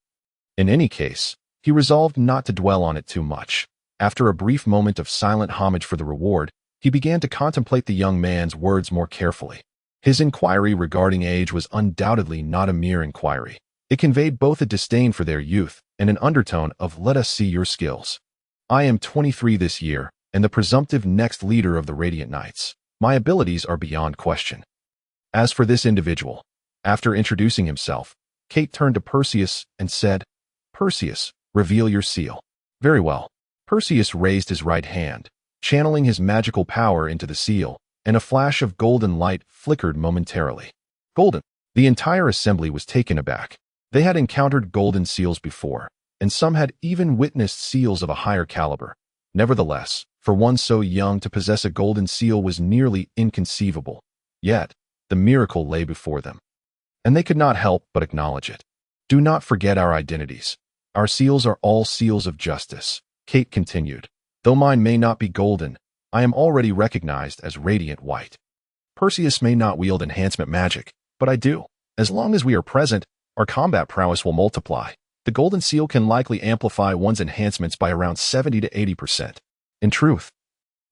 In any case, he resolved not to dwell on it too much. After a brief moment of silent homage for the reward, he began to contemplate the young man's words more carefully. His inquiry regarding age was undoubtedly not a mere inquiry. It conveyed both a disdain for their youth and an undertone of "let us see your skills." "I am 23 this year, and the presumptive next leader of the Radiant Knights. My abilities are beyond question." As for this individual, after introducing himself, Kate turned to Perseus and said, "Perseus, reveal your seal." "Very well." Perseus raised his right hand, channeling his magical power into the seal, and a flash of golden light flickered momentarily. Golden. The entire assembly was taken aback. They had encountered golden seals before, and some had even witnessed seals of a higher caliber. Nevertheless, for one so young to possess a golden seal was nearly inconceivable. Yet, the miracle lay before them, and they could not help but acknowledge it. "Do not forget our identities. Our seals are all seals of justice," Kate continued. "Though mine may not be golden, I am already recognized as radiant white. Perseus may not wield enhancement magic, but I do. As long as we are present, our combat prowess will multiply. The golden seal can likely amplify one's enhancements by around 70 to 80%. In truth,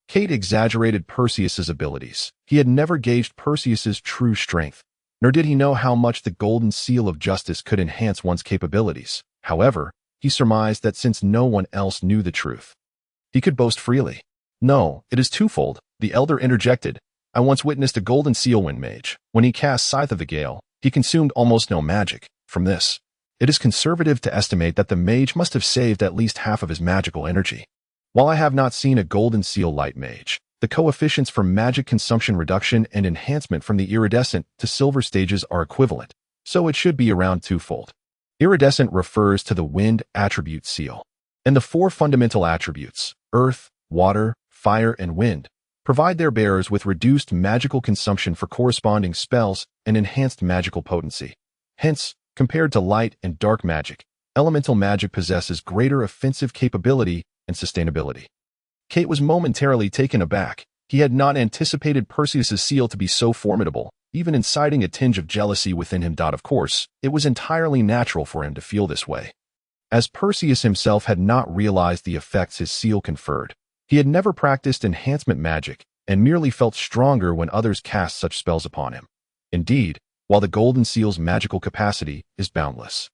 Kate exaggerated Perseus's abilities. He had never gauged Perseus's true strength, nor did he know how much the golden seal of justice could enhance one's capabilities. However, he surmised that since no one else knew the truth, he could boast freely. "No, it is twofold," the elder interjected. "I once witnessed a golden seal wind mage. When he cast Scythe of the Gale, he consumed almost no magic. From this, it is conservative to estimate that the mage must have saved at least half of his magical energy. While I have not seen a golden seal light mage, the coefficients for magic consumption reduction and enhancement from the iridescent to silver stages are equivalent, so it should be around twofold." Iridescent refers to the wind attribute seal, and the four fundamental attributes, earth, water, fire, and wind, provide their bearers with reduced magical consumption for corresponding spells and enhanced magical potency. Hence, compared to light and dark magic, elemental magic possesses greater offensive capability and sustainability. Kate was momentarily taken aback. He had not anticipated Perseus's seal to be so formidable, even inciting a tinge of jealousy within him. Of course, it was entirely natural for him to feel this way, as Perseus himself had not realized the effects his seal conferred. He had never practiced enhancement magic and merely felt stronger when others cast such spells upon him. Indeed, while the golden seal's magical capacity is boundless,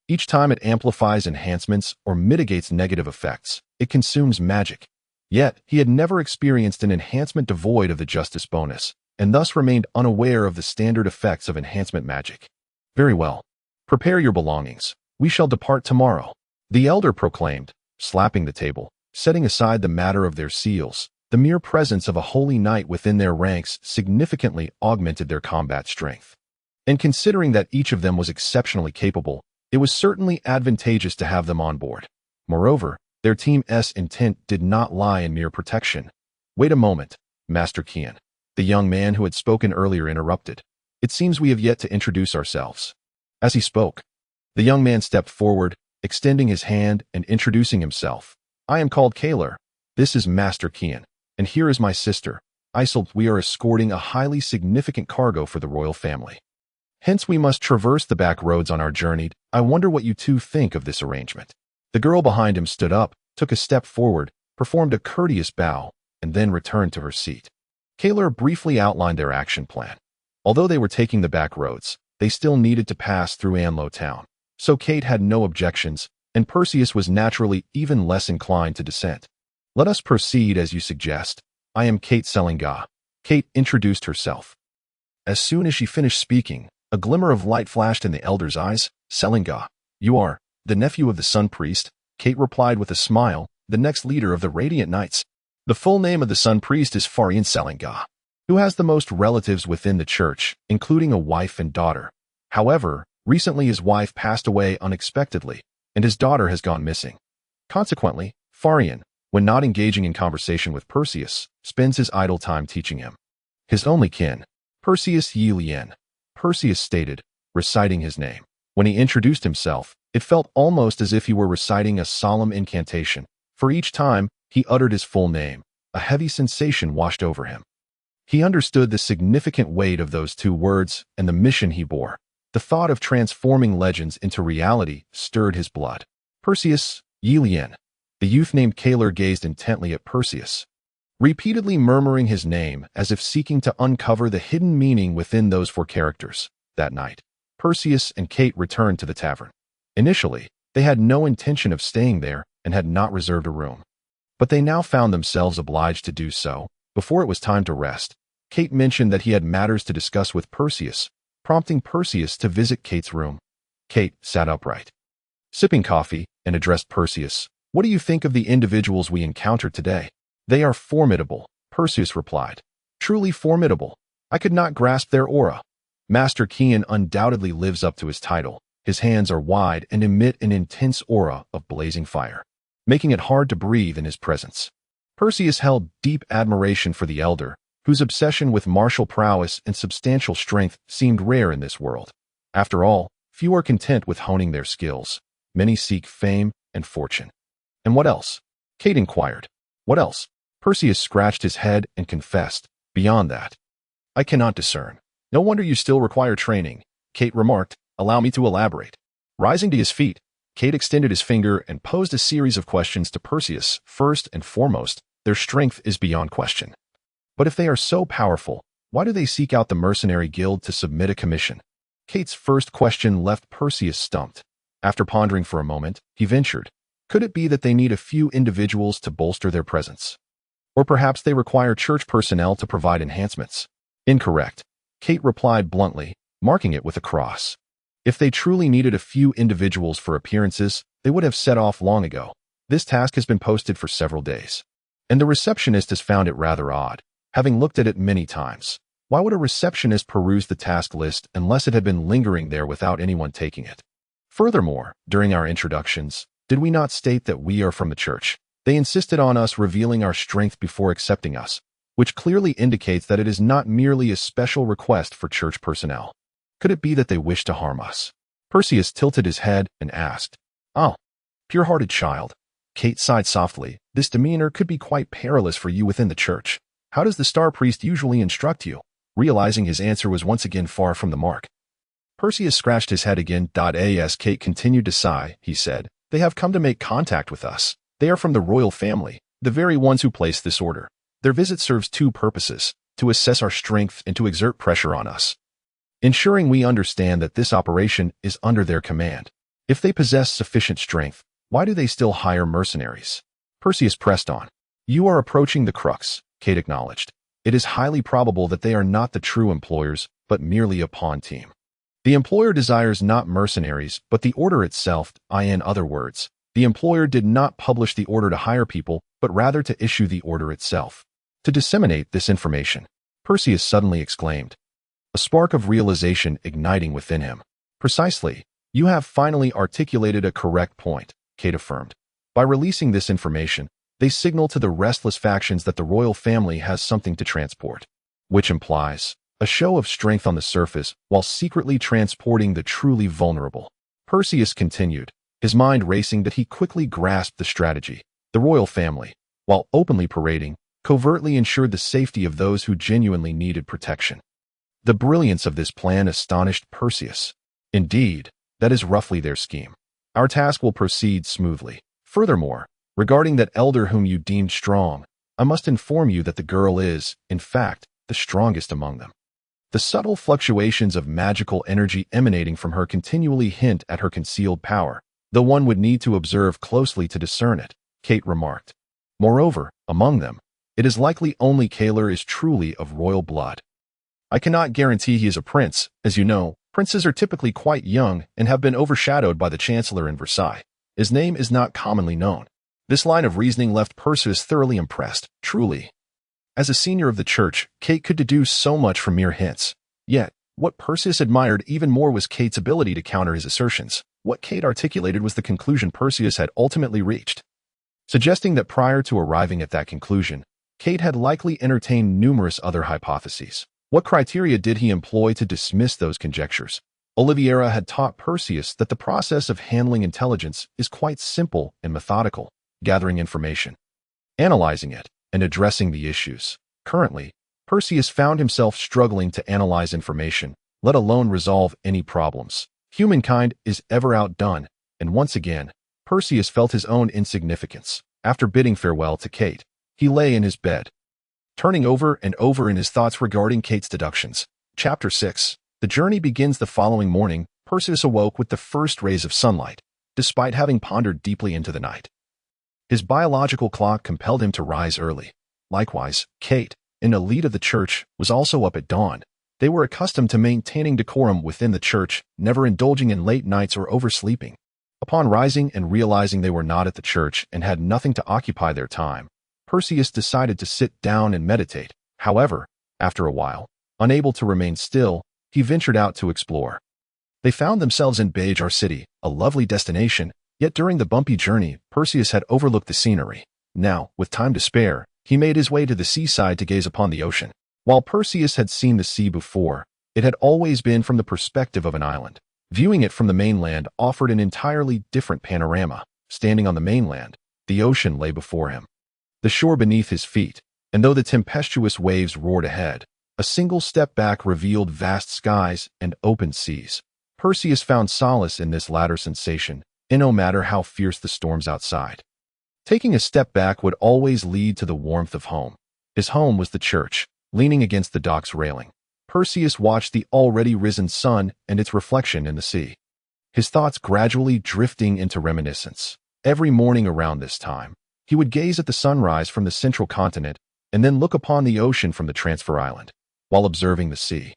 each time it amplifies enhancements or mitigates negative effects, it consumes magic. Yet, he had never experienced an enhancement devoid of the justice bonus, and thus remained unaware of the standard effects of enhancement magic. "Very well. Prepare your belongings. We shall depart tomorrow," the elder proclaimed, slapping the table. Setting aside the matter of their seals, the mere presence of a holy knight within their ranks significantly augmented their combat strength. And considering that each of them was exceptionally capable, it was certainly advantageous to have them on board. Moreover, their team's intent did not lie in mere protection. "Wait a moment, Master Kian," the young man who had spoken earlier interrupted. "It seems we have yet to introduce ourselves." As he spoke, the young man stepped forward, extending his hand and introducing himself. "I am called Kaler. This is Master Kian, and here is my sister, Isolde. We are escorting a highly significant cargo for the royal family. Hence we must traverse the back roads on our journey. I wonder what you two think of this arrangement." The girl behind him stood up, took a step forward, performed a courteous bow, and then returned to her seat. Kaler briefly outlined their action plan. Although they were taking the back roads, they still needed to pass through Anlo town, so Kate had no objections, and Perseus was naturally even less inclined to dissent. "Let us proceed as you suggest. I am Kate Selinga." Kate introduced herself. As soon as she finished speaking, a glimmer of light flashed in the elder's eyes. "Selinga, you are the nephew of the Sun Priest?" Kate replied with a smile, "The next leader of the Radiant Knights." The full name of the Sun Priest is Farian Selinga, who has the most relatives within the church, including a wife and daughter. However, recently his wife passed away unexpectedly, and his daughter has gone missing. Consequently, Farian, when not engaging in conversation with Perseus, spends his idle time teaching him. His only kin, Perseus Yi Lien, Perseus stated, reciting his name. When he introduced himself, it felt almost as if he were reciting a solemn incantation. For each time he uttered his full name, a heavy sensation washed over him. He understood the significant weight of those two words and the mission he bore. The thought of transforming legends into reality stirred his blood. Perseus, yearn. The youth named Kaler gazed intently at Perseus, repeatedly murmuring his name as if seeking to uncover the hidden meaning within those four characters. That night, Perseus and Kate returned to the tavern. Initially, they had no intention of staying there and had not reserved a room. But they now found themselves obliged to do so. Before it was time to rest, Kate mentioned that he had matters to discuss with Perseus, prompting Perseus to visit Kate's room. Kate sat upright, sipping coffee, and addressed Perseus. "What do you think of the individuals we encountered today?" "They are formidable," Perseus replied. "Truly formidable. I could not grasp their aura." Master Kian undoubtedly lives up to his title. His hands are wide and emit an intense aura of blazing fire, making it hard to breathe in his presence. Perseus held deep admiration for the elder, whose obsession with martial prowess and substantial strength seemed rare in this world. After all, few are content with honing their skills. Many seek fame and fortune. "And what else?" Kate inquired. "What else?" Perseus scratched his head and confessed. "Beyond that, I cannot discern." "No wonder you still require training," Kate remarked. "Allow me to elaborate." Rising to his feet, Kate extended his finger and posed a series of questions to Perseus. "First and foremost, their strength is beyond question. But if they are so powerful, why do they seek out the mercenary guild to submit a commission?" Kate's first question left Perseus stumped. After pondering for a moment, he ventured. "Could it be that they need a few individuals to bolster their presence? Or perhaps they require church personnel to provide enhancements?" "Incorrect," Kate replied bluntly, marking it with a cross. "If they truly needed a few individuals for appearances, they would have set off long ago. This task has been posted for several days, and the receptionist has found it rather odd, having looked at it many times. Why would a receptionist peruse the task list unless it had been lingering there without anyone taking it? Furthermore, during our introductions, did we not state that we are from the church? They insisted on us revealing our strength before accepting us, which clearly indicates that it is not merely a special request for church personnel. Could it be that they wish to harm us?" Perseus tilted his head and asked. "Oh, pure-hearted child." Kate sighed softly. "This demeanor could be quite perilous for you within the church. How does the star priest usually instruct you?" Realizing his answer was once again far from the mark, Perseus scratched his head again. As Kate continued to sigh, he said, "They have come to make contact with us. They are from the royal family, the very ones who placed this order. Their visit serves two purposes: to assess our strength and to exert pressure on us, ensuring we understand that this operation is under their command. If they possess sufficient strength, why do they still hire mercenaries?" Perseus pressed on. "You are approaching the crux," Kate acknowledged. "It is highly probable that they are not the true employers, but merely a pawn team. The employer desires not mercenaries, but the order itself. In other words, the employer did not publish the order to hire people, but rather to issue the order itself, to disseminate this information." Perseus suddenly exclaimed, a spark of realization igniting within him. "Precisely. You have finally articulated a correct point," Kate affirmed. "By releasing this information, they signal to the restless factions that the royal family has something to transport, which implies a show of strength on the surface while secretly transporting the truly vulnerable." Perseus continued, his mind racing, that he quickly grasped the strategy. The royal family, while openly parading, covertly ensured the safety of those who genuinely needed protection. The brilliance of this plan astonished Perseus. "Indeed, that is roughly their scheme. Our task will proceed smoothly. Furthermore, regarding that elder whom you deemed strong, I must inform you that the girl is, in fact, the strongest among them. The subtle fluctuations of magical energy emanating from her continually hint at her concealed power, though one would need to observe closely to discern it," Kate remarked. "Moreover, among them, it is likely only Kaler is truly of royal blood. I cannot guarantee he is a prince. As you know, princes are typically quite young and have been overshadowed by the chancellor in Versailles. His name is not commonly known." This line of reasoning left Perseus thoroughly impressed. Truly, as a senior of the church, Kate could deduce so much from mere hints. Yet, what Perseus admired even more was Kate's ability to counter his assertions. What Kate articulated was the conclusion Perseus had ultimately reached, suggesting that prior to arriving at that conclusion, Kate had likely entertained numerous other hypotheses. What criteria did he employ to dismiss those conjectures? Oliveira had taught Perseus that the process of handling intelligence is quite simple and methodical, gathering information, analyzing it, and addressing the issues. Currently, Perseus found himself struggling to analyze information, let alone resolve any problems. Humankind is ever outdone, and once again, Perseus felt his own insignificance. After bidding farewell to Kate, he lay in his bed, turning over and over in his thoughts regarding Kate's deductions. Chapter 6. The journey begins the following morning. Perseus awoke with the first rays of sunlight, despite having pondered deeply into the night. His biological clock compelled him to rise early. Likewise, Kate, an elite of the church, was also up at dawn. They were accustomed to maintaining decorum within the church, never indulging in late nights or oversleeping. Upon rising and realizing they were not at the church and had nothing to occupy their time, Perseus decided to sit down and meditate. However, after a while, unable to remain still, he ventured out to explore. They found themselves in Bejar City, a lovely destination, yet during the bumpy journey, Perseus had overlooked the scenery. Now, with time to spare, he made his way to the seaside to gaze upon the ocean. While Perseus had seen the sea before, it had always been from the perspective of an island. Viewing it from the mainland offered an entirely different panorama. Standing on the mainland, the ocean lay before him, the shore beneath his feet, and though the tempestuous waves roared ahead, a single step back revealed vast skies and open seas. Perseus found solace in this latter sensation, and no matter how fierce the storms outside, taking a step back would always lead to the warmth of home. His home was the church. Leaning against the dock's railing, Perseus watched the already risen sun and its reflection in the sea, his thoughts gradually drifting into reminiscence. Every morning around this time, he would gaze at the sunrise from the central continent and then look upon the ocean from the transfer island. While observing the sea,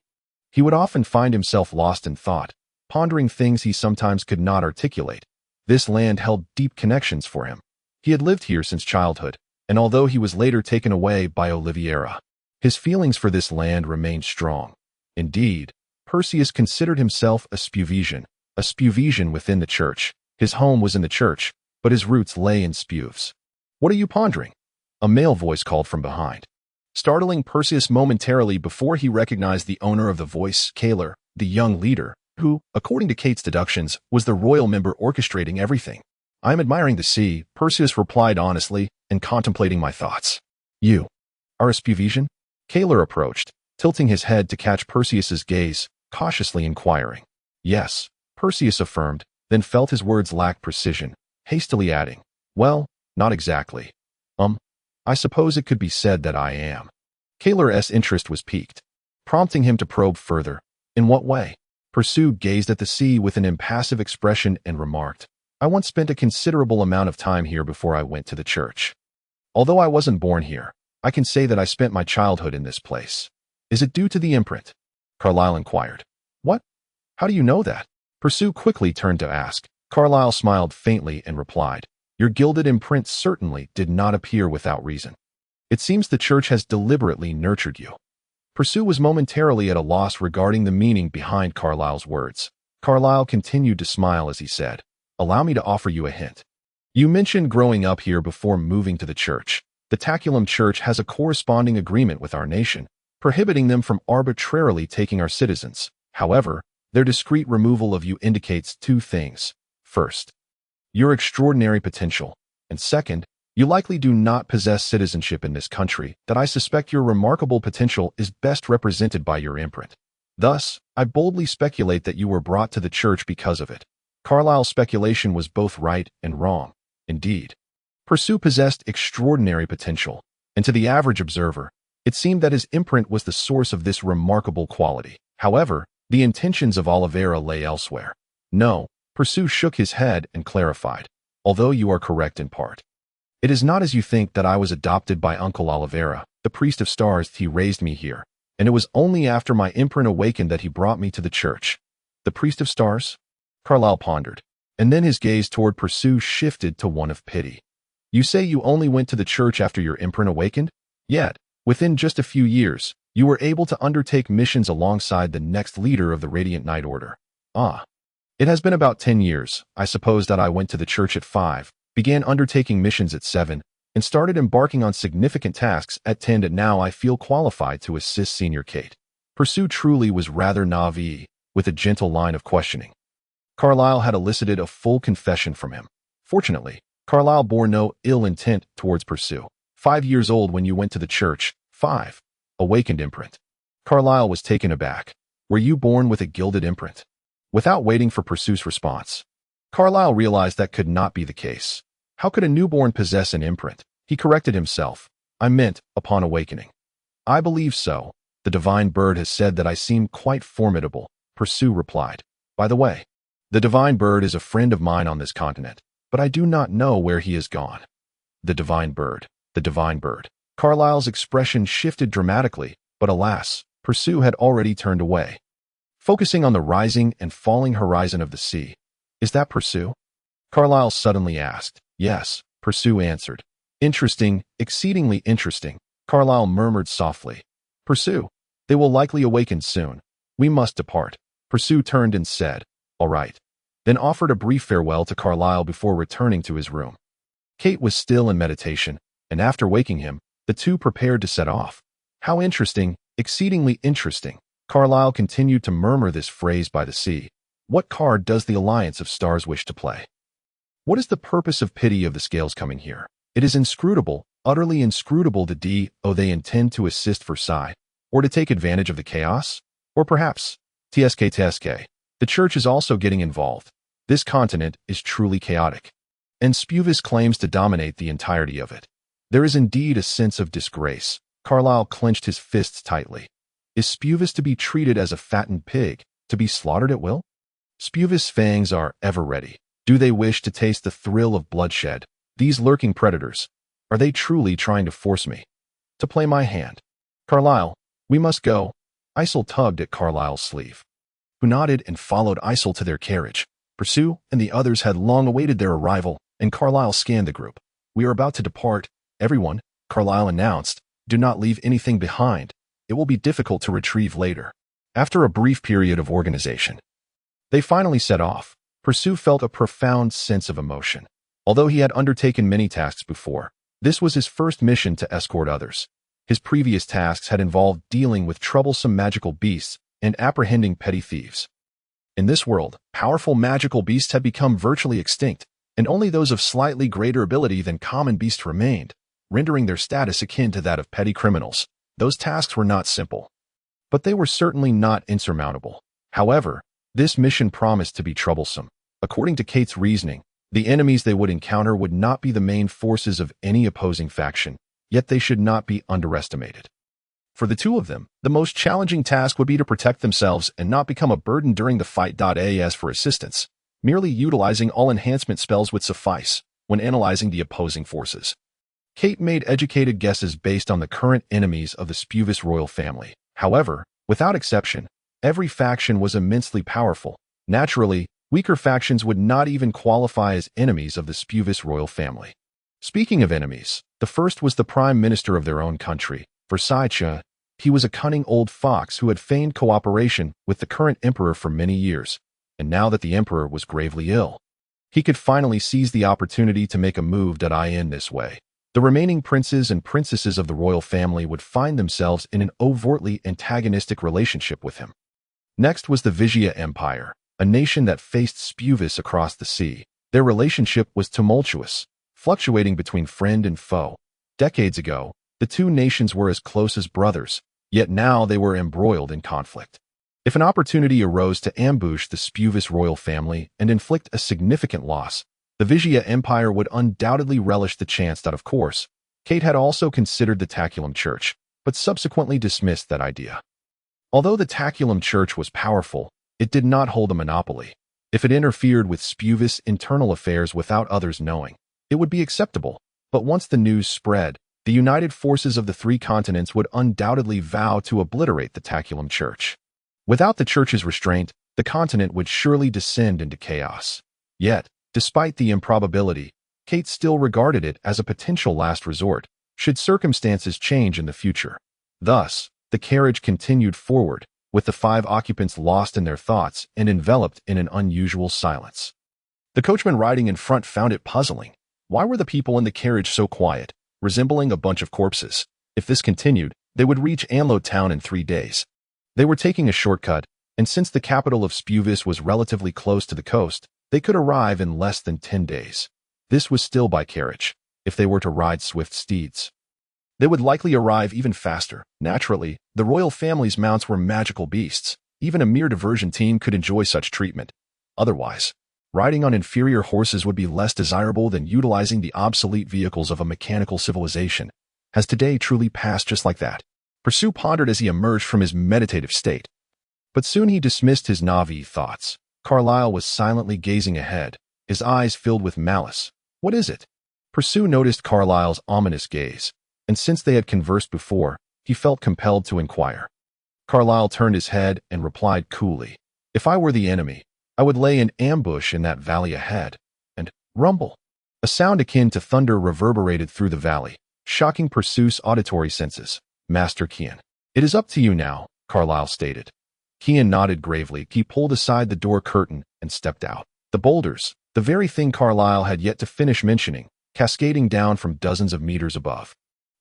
he would often find himself lost in thought, pondering things he sometimes could not articulate. This land held deep connections for him. He had lived here since childhood, and although he was later taken away by Oliveira, his feelings for this land remained strong. Indeed, Perseus considered himself a Spuvesian within the church. His home was in the church, but his roots lay in Spuves. "What are you pondering?" a male voice called from behind, startling Perseus momentarily before he recognized the owner of the voice, Kaler, the young leader, who, according to Kate's deductions, was the royal member orchestrating everything. "I am admiring the sea," Perseus replied honestly, and contemplating my thoughts. "You are a Spuvesian?" Kaler approached, tilting his head to catch Perseus's gaze, cautiously inquiring. "Yes," Perseus affirmed, then felt his words lack precision, hastily adding, "Well, not exactly. I suppose it could be said that I am." Kaler's interest was piqued, prompting him to probe further. "In what way?" Perseus gazed at the sea with an impassive expression and remarked, "I once spent a considerable amount of time here before I went to the church. Although I wasn't born here, I can say that I spent my childhood in this place." "Is it due to the imprint?" Carlyle inquired. "What? How do you know that?" Perseus quickly turned to ask. Carlyle smiled faintly and replied, "Your gilded imprint certainly did not appear without reason. It seems the church has deliberately nurtured you." Perseus was momentarily at a loss regarding the meaning behind Carlyle's words. Carlyle continued to smile as he said, "Allow me to offer you a hint. You mentioned growing up here before moving to the church. The Taculum Church has a corresponding agreement with our nation, prohibiting them from arbitrarily taking our citizens. However, their discreet removal of you indicates two things. First, your extraordinary potential, and second, you likely do not possess citizenship in this country, that I suspect your remarkable potential is best represented by your imprint. Thus, I boldly speculate that you were brought to the church because of it." Carlyle's speculation was both right and wrong. Indeed, Perseus possessed extraordinary potential, and to the average observer, it seemed that his imprint was the source of this remarkable quality. However, the intentions of Oliveira lay elsewhere. "No," Perseus shook his head and clarified, "although you are correct in part. It is not as you think that I was adopted by Uncle Oliveira, the priest of stars. He raised me here, and it was only after my imprint awakened that he brought me to the church." "The priest of stars?" Carlyle pondered, and then his gaze toward Perseus shifted to one of pity. "You say you only went to the church after your imprint awakened? Yet, within just a few years, you were able to undertake missions alongside the next leader of the Radiant Knight Order." "Ah. It has been about 10 years. I suppose that I went to the church at 5, began undertaking missions at 7, and started embarking on significant tasks at 10, and now I feel qualified to assist Senior Kate." Perseus truly was rather naive, with a gentle line of questioning. Carlyle had elicited a full confession from him. Fortunately, Carlyle bore no ill intent towards Pursue. 5 years old when you went to the church. 5. Awakened imprint. Carlyle was taken aback. Were you born with a gilded imprint? Without waiting for Pursue's response, Carlyle realized that could not be the case. How could a newborn possess an imprint? He corrected himself. I meant upon awakening. I believe so. The divine bird has said that I seem quite formidable, Pursue replied. By the way, the divine bird is a friend of mine on this continent, but I do not know where he has gone. The divine bird. The divine bird. Carlyle's expression shifted dramatically, but alas, Pursue had already turned away. Focusing on the rising and falling horizon of the sea. Is that Pursue? Carlyle suddenly asked. Yes, Pursue answered. Interesting, exceedingly interesting, Carlyle murmured softly. Pursue, they will likely awaken soon. We must depart. Pursue turned and said, all right, then offered a brief farewell to Carlyle before returning to his room. Kate was still in meditation, and after waking him, the two prepared to set off. How interesting, exceedingly interesting. Carlyle continued to murmur this phrase by the sea. What card does the Alliance of Stars wish to play? What is the purpose of pity of the scales coming here? It is inscrutable, utterly inscrutable. They intend to assist Versailles, or to take advantage of the chaos? Or perhaps, TSK, the church is also getting involved. This continent is truly chaotic, and Spuvis claims to dominate the entirety of it. There is indeed a sense of disgrace. Carlyle clenched his fists tightly. Is Spuvis to be treated as a fattened pig, to be slaughtered at will? Spuvis' fangs are ever ready. Do they wish to taste the thrill of bloodshed? These lurking predators, are they truly trying to force me to play my hand? Carlyle, we must go. Isel tugged at Carlyle's sleeve, who nodded and followed Isel to their carriage. Pursue and the others had long awaited their arrival, and Carlyle scanned the group. We are about to depart. Everyone, Carlyle announced, do not leave anything behind. It will be difficult to retrieve later. After a brief period of organization, they finally set off. Pursue felt a profound sense of emotion. Although he had undertaken many tasks before, this was his first mission to escort others. His previous tasks had involved dealing with troublesome magical beasts and apprehending petty thieves. In this world, powerful magical beasts had become virtually extinct, and only those of slightly greater ability than common beasts remained, rendering their status akin to that of petty criminals. Those tasks were not simple, but they were certainly not insurmountable. However, this mission promised to be troublesome. According to Kate's reasoning, the enemies they would encounter would not be the main forces of any opposing faction, yet they should not be underestimated. For the two of them, the most challenging task would be to protect themselves and not become a burden during the fight. As for assistance, merely utilizing all enhancement spells would suffice when analyzing the opposing forces. Kate made educated guesses based on the current enemies of the Spuvis royal family. However, without exception, every faction was immensely powerful. Naturally, weaker factions would not even qualify as enemies of the Spuvis royal family. Speaking of enemies, the first was the prime minister of their own country, Versailles. He was a cunning old fox who had feigned cooperation with the current emperor for many years, and now that the emperor was gravely ill, he could finally seize the opportunity to make a move. In this way, the remaining princes and princesses of the royal family would find themselves in an overtly antagonistic relationship with him. Next was the Vigia Empire, a nation that faced Spuvis across the sea. Their relationship was tumultuous, fluctuating between friend and foe. Decades ago, the two nations were as close as brothers, yet now they were embroiled in conflict. If an opportunity arose to ambush the Spuvis royal family and inflict a significant loss, the Vigia Empire would undoubtedly relish the chance. Of course, Kate had also considered the Taculum Church, but subsequently dismissed that idea. Although the Taculum Church was powerful, it did not hold a monopoly. If it interfered with Spuvis' internal affairs without others knowing, it would be acceptable. But once the news spread, the united forces of the three continents would undoubtedly vow to obliterate the Taculum Church. Without the church's restraint, the continent would surely descend into chaos. Yet, despite the improbability, Kate still regarded it as a potential last resort, should circumstances change in the future. Thus, the carriage continued forward, with the 5 occupants lost in their thoughts and enveloped in an unusual silence. The coachman riding in front found it puzzling. Why were the people in the carriage so quiet, resembling a bunch of corpses? If this continued, they would reach Anlo town in 3 days. They were taking a shortcut, and since the capital of Spuvis was relatively close to the coast, they could arrive in less than 10 days. This was still by carriage. If they were to ride swift steeds, they would likely arrive even faster. Naturally, the royal family's mounts were magical beasts. Even a mere diversion team could enjoy such treatment. Otherwise, riding on inferior horses would be less desirable than utilizing the obsolete vehicles of a mechanical civilization. Has today truly passed just like that? Pursue pondered as he emerged from his meditative state. But soon he dismissed his naive thoughts. Carlyle was silently gazing ahead, his eyes filled with malice. What is it? Pursue noticed Carlyle's ominous gaze, and since they had conversed before, he felt compelled to inquire. Carlyle turned his head and replied coolly, "If I were the enemy, I would lay an ambush in that valley ahead." And rumble. A sound akin to thunder reverberated through the valley, shocking Pursue's auditory senses. "Master Kian, it is up to you now," Carlyle stated. Kian nodded gravely. He pulled aside the door curtain and stepped out. The boulders, the very thing Carlyle had yet to finish mentioning, cascading down from dozens of meters above,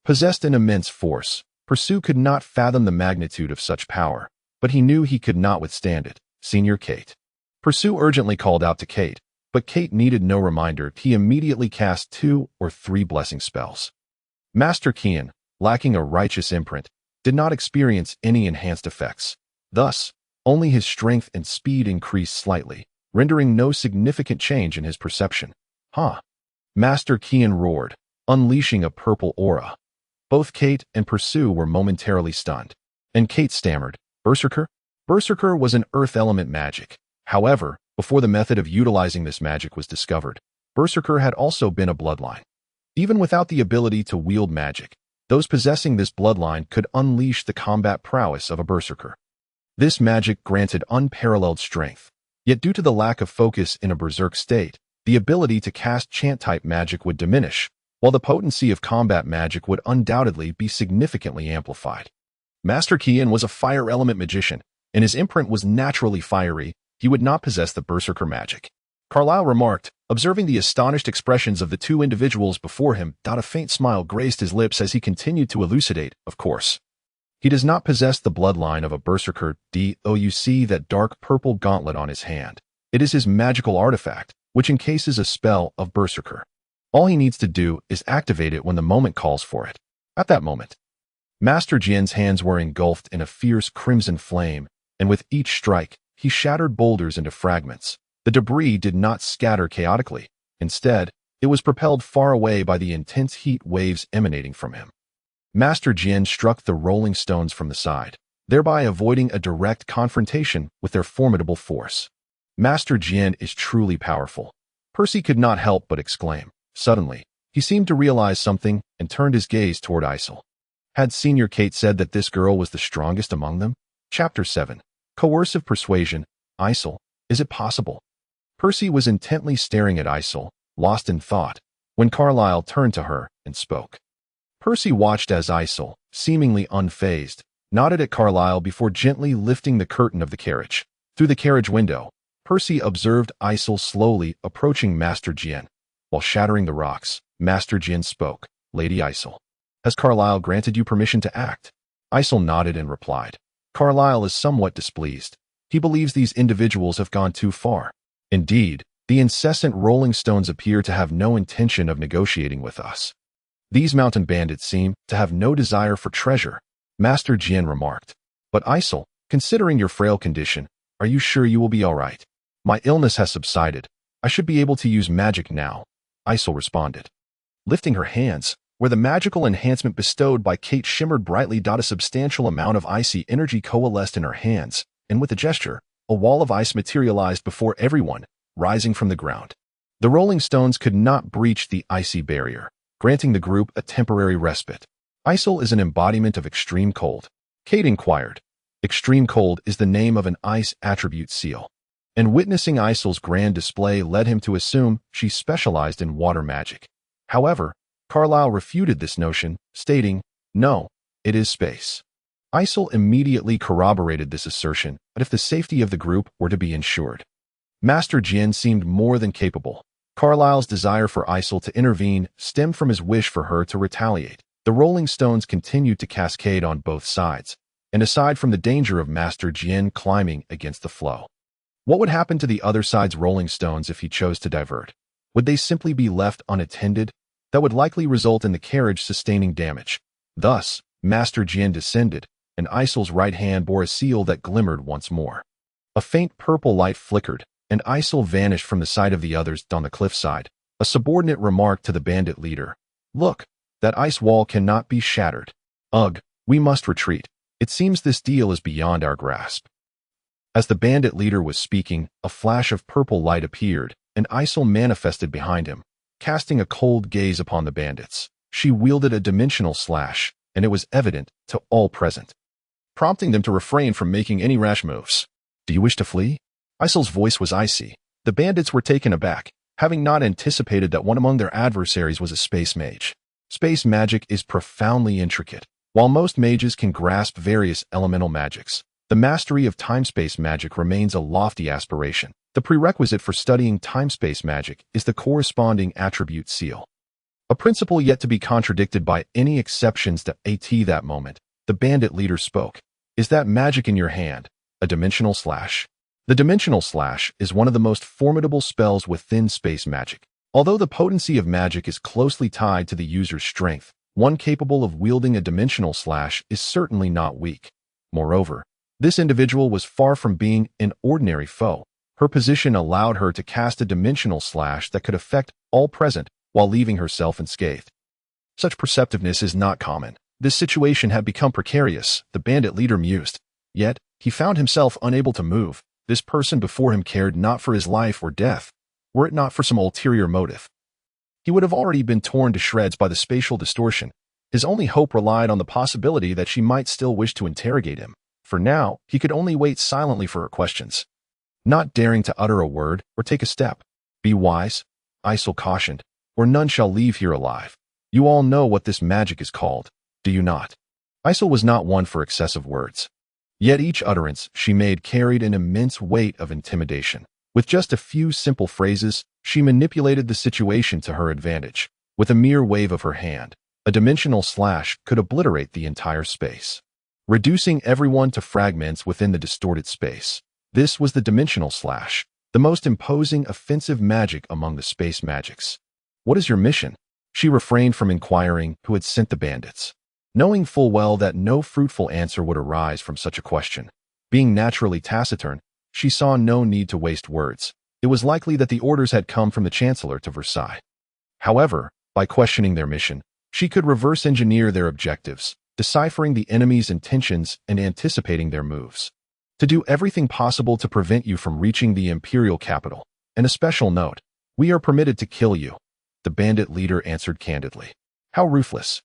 possessed an immense force. Pursue could not fathom the magnitude of such power, but he knew he could not withstand it. "Senior Kate." Pursue urgently called out to Kate, but Kate needed no reminder. He immediately cast 2 or 3 blessing spells. Master Kian, lacking a righteous imprint, did not experience any enhanced effects. Thus, only his strength and speed increased slightly, rendering no significant change in his perception. "Huh?" Master Kian roared, unleashing a purple aura. Both Kate and Pursue were momentarily stunned, and Kate stammered, "Berserker?" Berserker was an earth element magic. However, before the method of utilizing this magic was discovered, Berserker had also been a bloodline. Even without the ability to wield magic, those possessing this bloodline could unleash the combat prowess of a Berserker. This magic granted unparalleled strength, yet due to the lack of focus in a berserk state, the ability to cast chant-type magic would diminish, while the potency of combat magic would undoubtedly be significantly amplified. Master Kian was a fire element magician, and his imprint was naturally fiery. He would not possess the Berserker magic. Carlyle remarked, observing the astonished expressions of the two individuals before him. A faint smile graced his lips as he continued to elucidate, "Of course, he does not possess the bloodline of a Berserker. You see that dark purple gauntlet on his hand. It is his magical artifact, which encases a spell of Berserker. All he needs to do is activate it when the moment calls for it." At that moment, Master Jian's hands were engulfed in a fierce crimson flame, and with each strike, he shattered boulders into fragments. The debris did not scatter chaotically. Instead, it was propelled far away by the intense heat waves emanating from him. Master Jian struck the rolling stones from the side, thereby avoiding a direct confrontation with their formidable force. Master Jian is truly powerful. Percy could not help but exclaim. Suddenly, he seemed to realize something and turned his gaze toward Isel. Had Senior Kate said that this girl was the strongest among them? Chapter 7. Coercive Persuasion. Isel, is it possible? Percy was intently staring at Isel, lost in thought, when Carlyle turned to her and spoke. Percy watched as Isel, seemingly unfazed, nodded at Carlyle before gently lifting the curtain of the carriage. Through the carriage window, Percy observed Isel slowly approaching Master Jian. While shattering the rocks, Master Jian spoke. "Lady Isel, has Carlyle granted you permission to act?" Isel nodded and replied. Carlyle is somewhat displeased. He believes these individuals have gone too far. Indeed, the incessant rolling stones appear to have no intention of negotiating with us. These mountain bandits seem to have no desire for treasure, Master Jian remarked. "But Isel, considering your frail condition, are you sure you will be all right?" "My illness has subsided. I should be able to use magic now," Isel responded. Lifting her hands, where the magical enhancement bestowed by Kate shimmered brightly. A substantial amount of icy energy coalesced in her hands, and with a gesture, a wall of ice materialized before everyone, rising from the ground. The rolling stones could not breach the icy barrier, granting the group a temporary respite. Isel is an embodiment of extreme cold. Kate inquired. Extreme cold is the name of an ice attribute seal, and witnessing Isel's grand display led him to assume she specialized in water magic. However, Carlyle refuted this notion, stating, "No, it is space." Isel immediately corroborated this assertion, but if the safety of the group were to be ensured, Master Jian seemed more than capable. Carlyle's desire for Isel to intervene stemmed from his wish for her to retaliate. The rolling stones continued to cascade on both sides, And aside from the danger of Master Jin climbing against the flow, what would happen to the other side's rolling stones if he chose to divert? Would they simply be left unattended? That would likely result in the carriage sustaining damage. Thus, Master Jin descended, and Isil's right hand bore a seal that glimmered once more. A faint purple light flickered, and Isil vanished from the sight of the others on the cliffside. A subordinate remarked to the bandit leader, "Look, that ice wall cannot be shattered. Ugh, we must retreat. It seems this deal is beyond our grasp." As the bandit leader was speaking, a flash of purple light appeared, and Isil manifested behind him, casting a cold gaze upon the bandits. She wielded a dimensional slash, and it was evident to all present, prompting them to refrain from making any rash moves. "Do you wish to flee?" Isil's voice was icy. The bandits were taken aback, having not anticipated that one among their adversaries was a space mage. Space magic is profoundly intricate. While most mages can grasp various elemental magics, the mastery of time-space magic remains a lofty aspiration. The prerequisite for studying time-space magic is the corresponding attribute seal, a principle yet to be contradicted by any exceptions to that moment. The bandit leader spoke. "Is that magic in your hand? A dimensional slash?" The dimensional slash is one of the most formidable spells within space magic. Although the potency of magic is closely tied to the user's strength, one capable of wielding a dimensional slash is certainly not weak. Moreover, this individual was far from being an ordinary foe. Her position allowed her to cast a dimensional slash that could affect all present while leaving herself unscathed. Such perceptiveness is not common. This situation had become precarious, the bandit leader mused. Yet, he found himself unable to move. This person before him cared not for his life or death, were it not for some ulterior motive. He would have already been torn to shreds by the spatial distortion. His only hope relied on the possibility that she might still wish to interrogate him. For now, he could only wait silently for her questions, not daring to utter a word or take a step. "Be wise," Isil cautioned, "or none shall leave here alive. You all know what this magic is called, do you not?" Isil was not one for excessive words. Yet each utterance she made carried an immense weight of intimidation. With just a few simple phrases, she manipulated the situation to her advantage. With a mere wave of her hand, a dimensional slash could obliterate the entire space, reducing everyone to fragments within the distorted space. This was the dimensional slash, the most imposing offensive magic among the space magics. "What is your mission?" She refrained from inquiring who had sent the bandits, knowing full well that no fruitful answer would arise from such a question. Being naturally taciturn, she saw no need to waste words. It was likely that the orders had come from the Chancellor to Versailles. However, by questioning their mission, she could reverse engineer their objectives, deciphering the enemy's intentions and anticipating their moves. "To do everything possible to prevent you from reaching the imperial capital. And a special note, we are permitted to kill you," the bandit leader answered candidly. "How ruthless."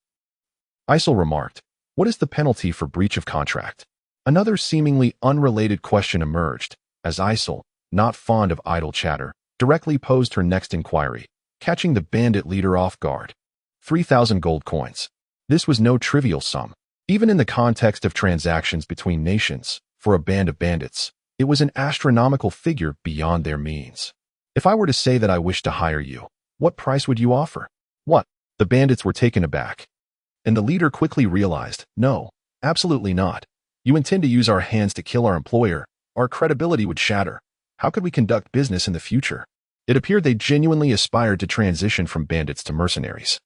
Isil remarked, "What is the penalty for breach of contract?" Another seemingly unrelated question emerged, as Isil, not fond of idle chatter, directly posed her next inquiry, catching the bandit leader off guard. 3,000 gold coins. This was no trivial sum. Even in the context of transactions between nations, for a band of bandits, it was an astronomical figure beyond their means. "If I were to say that I wish to hire you, what price would you offer?" "What?" The bandits were taken aback. And the leader quickly realized, "No, absolutely not. You intend to use our hands to kill our employer. Our credibility would shatter. How could we conduct business in the future?" It appeared they genuinely aspired to transition from bandits to mercenaries.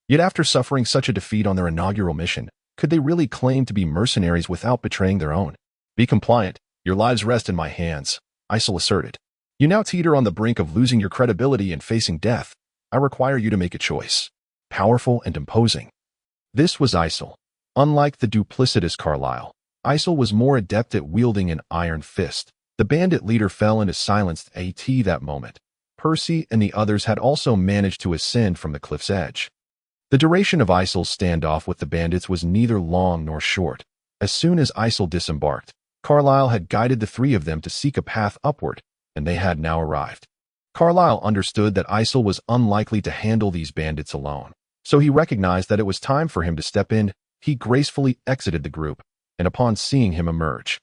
Yet after suffering such a defeat on their inaugural mission, could they really claim to be mercenaries without betraying their own? "Be compliant. Your lives rest in my hands," Isil asserted. "You now teeter on the brink of losing your credibility and facing death. I require you to make a choice. Powerful and imposing." This was Isil. Unlike the duplicitous Carlyle, Isil was more adept at wielding an iron fist. The bandit leader fell into silence that moment. Percy and the others had also managed to ascend from the cliff's edge. The duration of Isil's standoff with the bandits was neither long nor short. As soon as Isil disembarked, Carlyle had guided the three of them to seek a path upward, and they had now arrived. Carlyle understood that Isil was unlikely to handle these bandits alone, so he recognized that it was time for him to step in. He gracefully exited the group, and upon seeing him emerge,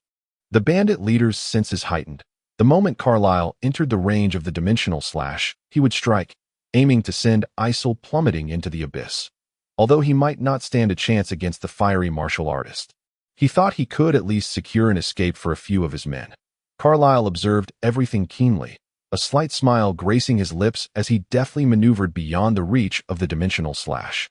the bandit leader's senses heightened. The moment Carlyle entered the range of the dimensional slash, he would strike, aiming to send Isil plummeting into the abyss. Although he might not stand a chance against the fiery martial artist, He thought he could at least secure an escape for a few of his men. Carlyle observed everything keenly, a slight smile gracing his lips as he deftly maneuvered beyond the reach of the dimensional slash.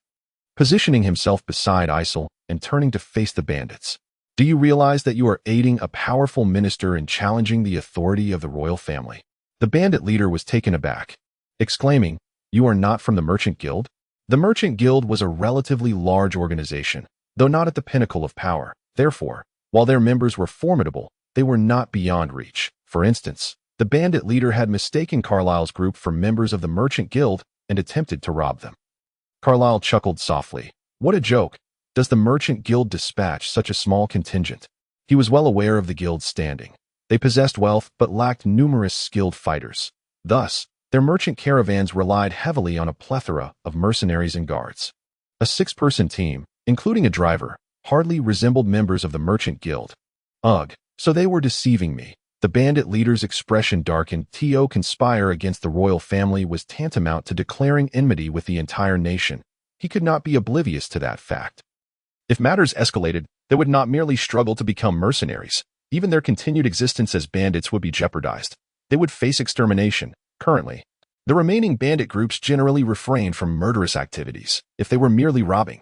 Positioning himself beside Isel and turning to face the bandits. Do you realize that you are aiding a powerful minister in challenging the authority of the royal family? The bandit leader was taken aback, exclaiming, "You are not from the Merchant Guild?" The Merchant Guild was a relatively large organization, though not at the pinnacle of power. Therefore, while their members were formidable, they were not beyond reach. For instance, the bandit leader had mistaken Carlyle's group for members of the Merchant Guild and attempted to rob them. Carlyle chuckled softly. What a joke. Does the Merchant Guild dispatch such a small contingent? He was well aware of the guild's standing. They possessed wealth but lacked numerous skilled fighters. Thus, their merchant caravans relied heavily on a plethora of mercenaries and guards. A six-person team, including a driver, hardly resembled members of the Merchant Guild. Ugh, so they were deceiving me. The bandit leader's expression darkened. To conspire against the royal family was tantamount to declaring enmity with the entire nation. He could not be oblivious to that fact. If matters escalated, they would not merely struggle to become mercenaries. Even their continued existence as bandits would be jeopardized. They would face extermination. Currently, the remaining bandit groups generally refrained from murderous activities if they were merely robbing.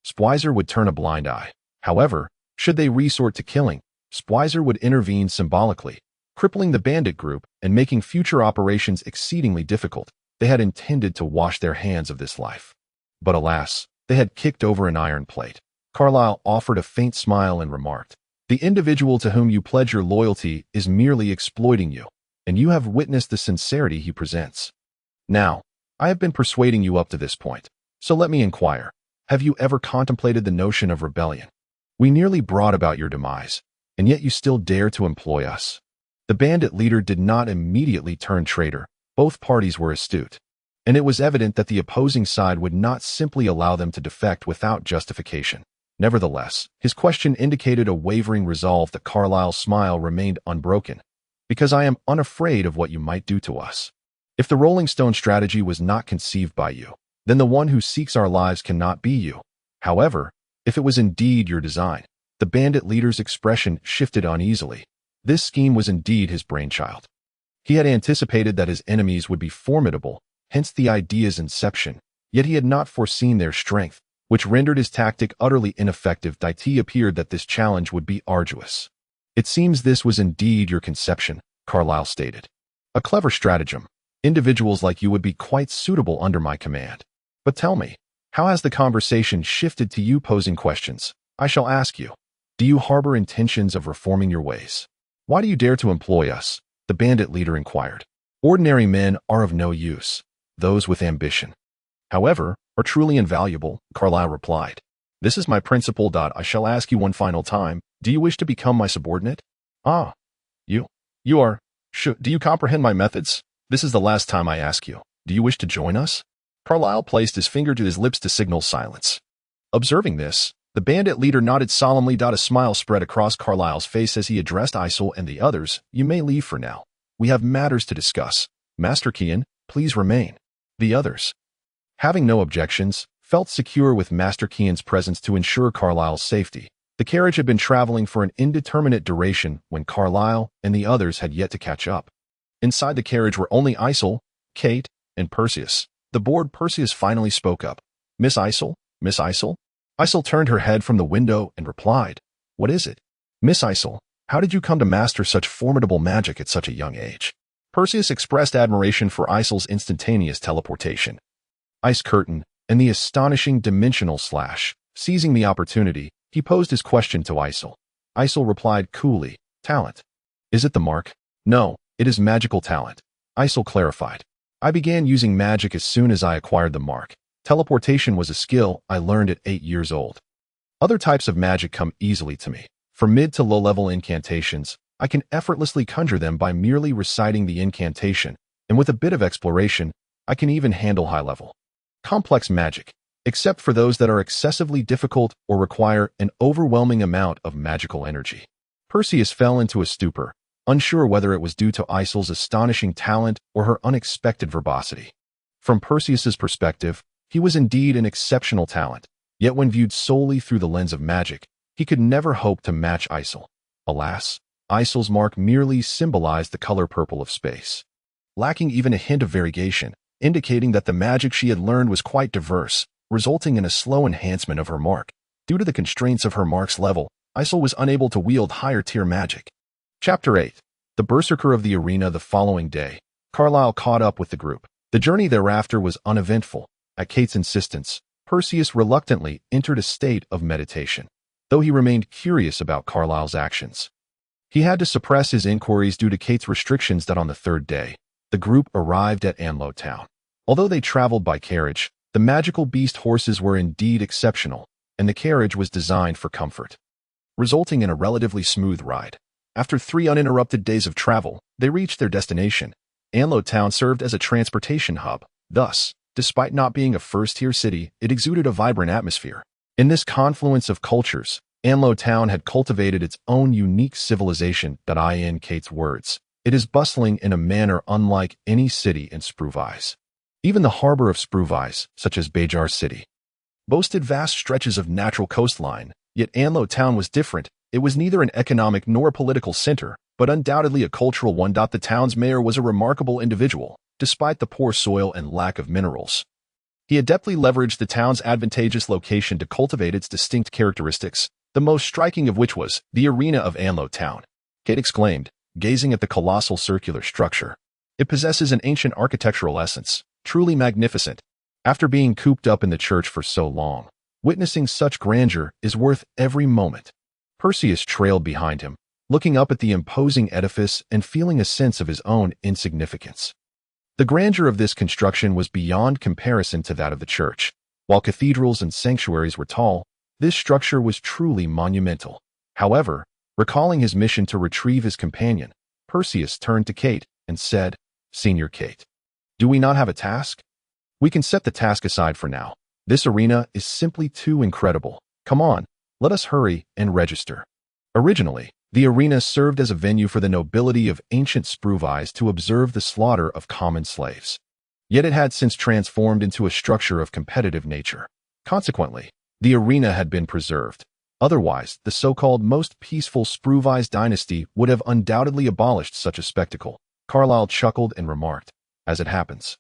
Spwizer would turn a blind eye. However, should they resort to killing, Spwizer would intervene symbolically, crippling the bandit group and making future operations exceedingly difficult. They had intended to wash their hands of this life. But alas, they had kicked over an iron plate. Carlyle offered a faint smile and remarked, "The individual to whom you pledge your loyalty is merely exploiting you, and you have witnessed the sincerity he presents. Now, I have been persuading you up to this point, so let me inquire, have you ever contemplated the notion of rebellion? We nearly brought about your demise, and yet you still dare to employ us." The bandit leader did not immediately turn traitor. Both parties were astute, and it was evident that the opposing side would not simply allow them to defect without justification. Nevertheless, his question indicated a wavering resolve. That Carlyle's smile remained unbroken. "Because I am unafraid of what you might do to us. If the Rolling Stone strategy was not conceived by you, then the one who seeks our lives cannot be you. However, if it was indeed your design," the bandit leader's expression shifted uneasily. This scheme was indeed his brainchild. He had anticipated that his enemies would be formidable, hence the idea's inception, yet he had not foreseen their strength, which rendered his tactic utterly ineffective. Deity appeared that this challenge would be arduous. "It seems this was indeed your conception," Carlyle stated. "A clever stratagem. Individuals like you would be quite suitable under my command. But tell me, how has the conversation shifted to you posing questions? I shall ask you, do you harbor intentions of reforming your ways? Why do you dare to employ us?" the bandit leader inquired. "Ordinary men are of no use. Those with ambition, however, are truly invaluable," Carlyle replied. "This is my principle. I shall ask you one final time. Do you wish to become my subordinate?" "Ah, you are. Do you comprehend my methods? This is the last time I ask you. Do you wish to join us?" Carlyle placed his finger to his lips to signal silence. Observing this, the bandit leader nodded solemnly. A smile spread across Carlyle's face as he addressed Isel and the others. "You may leave for now. We have matters to discuss. Master Kian, please remain." The others, having no objections, felt secure with Master Kian's presence to ensure Carlyle's safety. The carriage had been traveling for an indeterminate duration when Carlyle and the others had yet to catch up. Inside the carriage were only Isel, Kate, and Perseus. The bored Perseus finally spoke up. Miss Isel? Miss Isel?" Isel turned her head from the window and replied, "What is it?" "Miss Isel, how did you come to master such formidable magic at such a young age?" Perseus expressed admiration for Isel's instantaneous teleportation, ice curtain, and the astonishing dimensional slash. Seizing the opportunity, he posed his question to Isel. Isel replied coolly, "Talent. Is it the mark?" "No, it is magical talent," Isel clarified. "I began using magic as soon as I acquired the mark. Teleportation was a skill I learned at 8 years old. Other types of magic come easily to me. For mid to low-level incantations, I can effortlessly conjure them by merely reciting the incantation, and with a bit of exploration, I can even handle high-level, complex magic, except for those that are excessively difficult or require an overwhelming amount of magical energy." Perseus fell into a stupor, unsure whether it was due to Isel's astonishing talent or her unexpected verbosity. From Perseus's perspective, he was indeed an exceptional talent, yet when viewed solely through the lens of magic, He could never hope to match Isel. Alas, Isel's mark merely symbolized the color purple of space, lacking even a hint of variegation, indicating that the magic she had learned was quite diverse, resulting in a slow enhancement of her mark. Due to the constraints of her mark's level, Isel was unable to wield higher-tier magic. Chapter 8. The Berserker of the Arena. The following day, Carlyle caught up with the group. The journey thereafter was uneventful. At Kate's insistence, Perseus reluctantly entered a state of meditation, though he remained curious about Carlyle's actions. He had to suppress his inquiries due to Kate's restrictions. That on the third day, the group arrived at Anlo Town. Although they traveled by carriage, the magical beast horses were indeed exceptional, and the carriage was designed for comfort, resulting in a relatively smooth ride. After 3 uninterrupted days of travel, they reached their destination. Anlo Town served as a transportation hub. Thus, despite not being a first-tier city, it exuded a vibrant atmosphere. In this confluence of cultures, Anlo Town had cultivated its own unique civilization. In Kate's words, it is bustling in a manner unlike any city in Spruvise. Even the harbor of Spruvise, such as Bejar City, boasted vast stretches of natural coastline, yet Anlo Town was different. It was neither an economic nor a political center, but undoubtedly a cultural one. The town's mayor was a remarkable individual, despite the poor soil and lack of minerals. He adeptly leveraged the town's advantageous location to cultivate its distinct characteristics, the most striking of which was the arena of Anlo Town. Kate exclaimed, gazing at the colossal circular structure. It possesses an ancient architectural essence, truly magnificent. After being cooped up in the church for so long, witnessing such grandeur is worth every moment. Perseus trailed behind him, looking up at the imposing edifice and feeling a sense of his own insignificance. The grandeur of this construction was beyond comparison to that of the church. While cathedrals and sanctuaries were tall, this structure was truly monumental. However, recalling his mission to retrieve his companion, Perseus turned to Kate and said, "Senior Kate, do we not have a task? We can set the task aside for now. This arena is simply too incredible. Come on, let us hurry and register." Originally, the arena served as a venue for the nobility of ancient Spruvise to observe the slaughter of common slaves. Yet it had since transformed into a structure of competitive nature. Consequently, the arena had been preserved. Otherwise, the so-called most peaceful Spruvise dynasty would have undoubtedly abolished such a spectacle. Carlyle chuckled and remarked, "As it happens,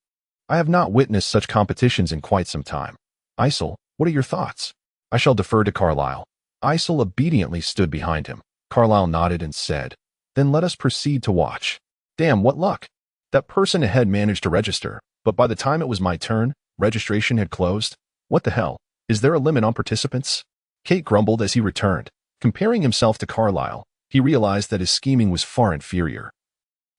I have not witnessed such competitions in quite some time. Isel, what are your thoughts?" "I shall defer to Carlyle." Isel obediently stood behind him. Carlyle nodded and said, "Then let us proceed to watch." Damn, what luck! That person ahead managed to register, but by the time it was my turn, registration had closed. What the hell? Is there a limit on participants? Kate grumbled as he returned. Comparing himself to Carlyle, he realized that his scheming was far inferior.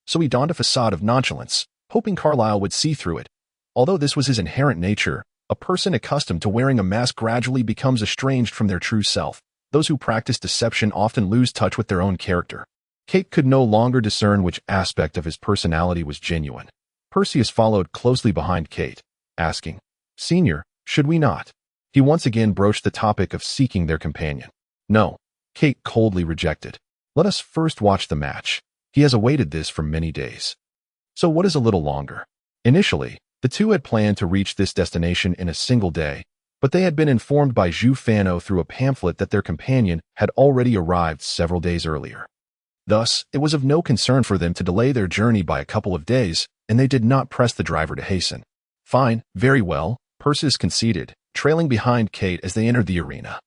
So he donned a facade of nonchalance, hoping Carlyle would see through it. Although this was his inherent nature, a person accustomed to wearing a mask gradually becomes estranged from their true self. Those who practice deception often lose touch with their own character. Kate could no longer discern which aspect of his personality was genuine. Perseus followed closely behind Kate, asking, "Senior, should we not?" He once again broached the topic of seeking their companion. "No," Kate coldly rejected. "Let us first watch the match. He has awaited this for many days." So what is a little longer? Initially, the two had planned to reach this destination in a single day, but they had been informed by Zhu Fano through a pamphlet that their companion had already arrived several days earlier. Thus, it was of no concern for them to delay their journey by a couple of days, and they did not press the driver to hasten. "Fine, very well," Perseus conceded, trailing behind Kate as they entered the arena.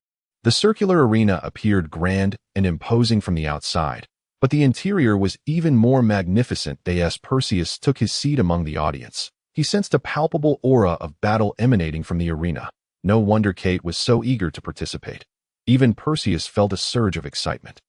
The circular arena appeared grand and imposing from the outside, but the interior was even more magnificent. As Perseus took his seat among the audience, he sensed a palpable aura of battle emanating from the arena. No wonder Kate was so eager to participate. Even Perseus felt a surge of excitement.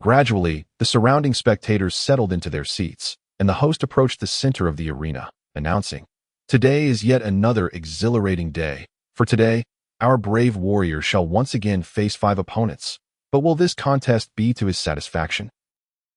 Gradually, the surrounding spectators settled into their seats, and the host approached the center of the arena, announcing, "Today is yet another exhilarating day. For today, our brave warrior shall once again face 5 opponents. But will this contest be to his satisfaction?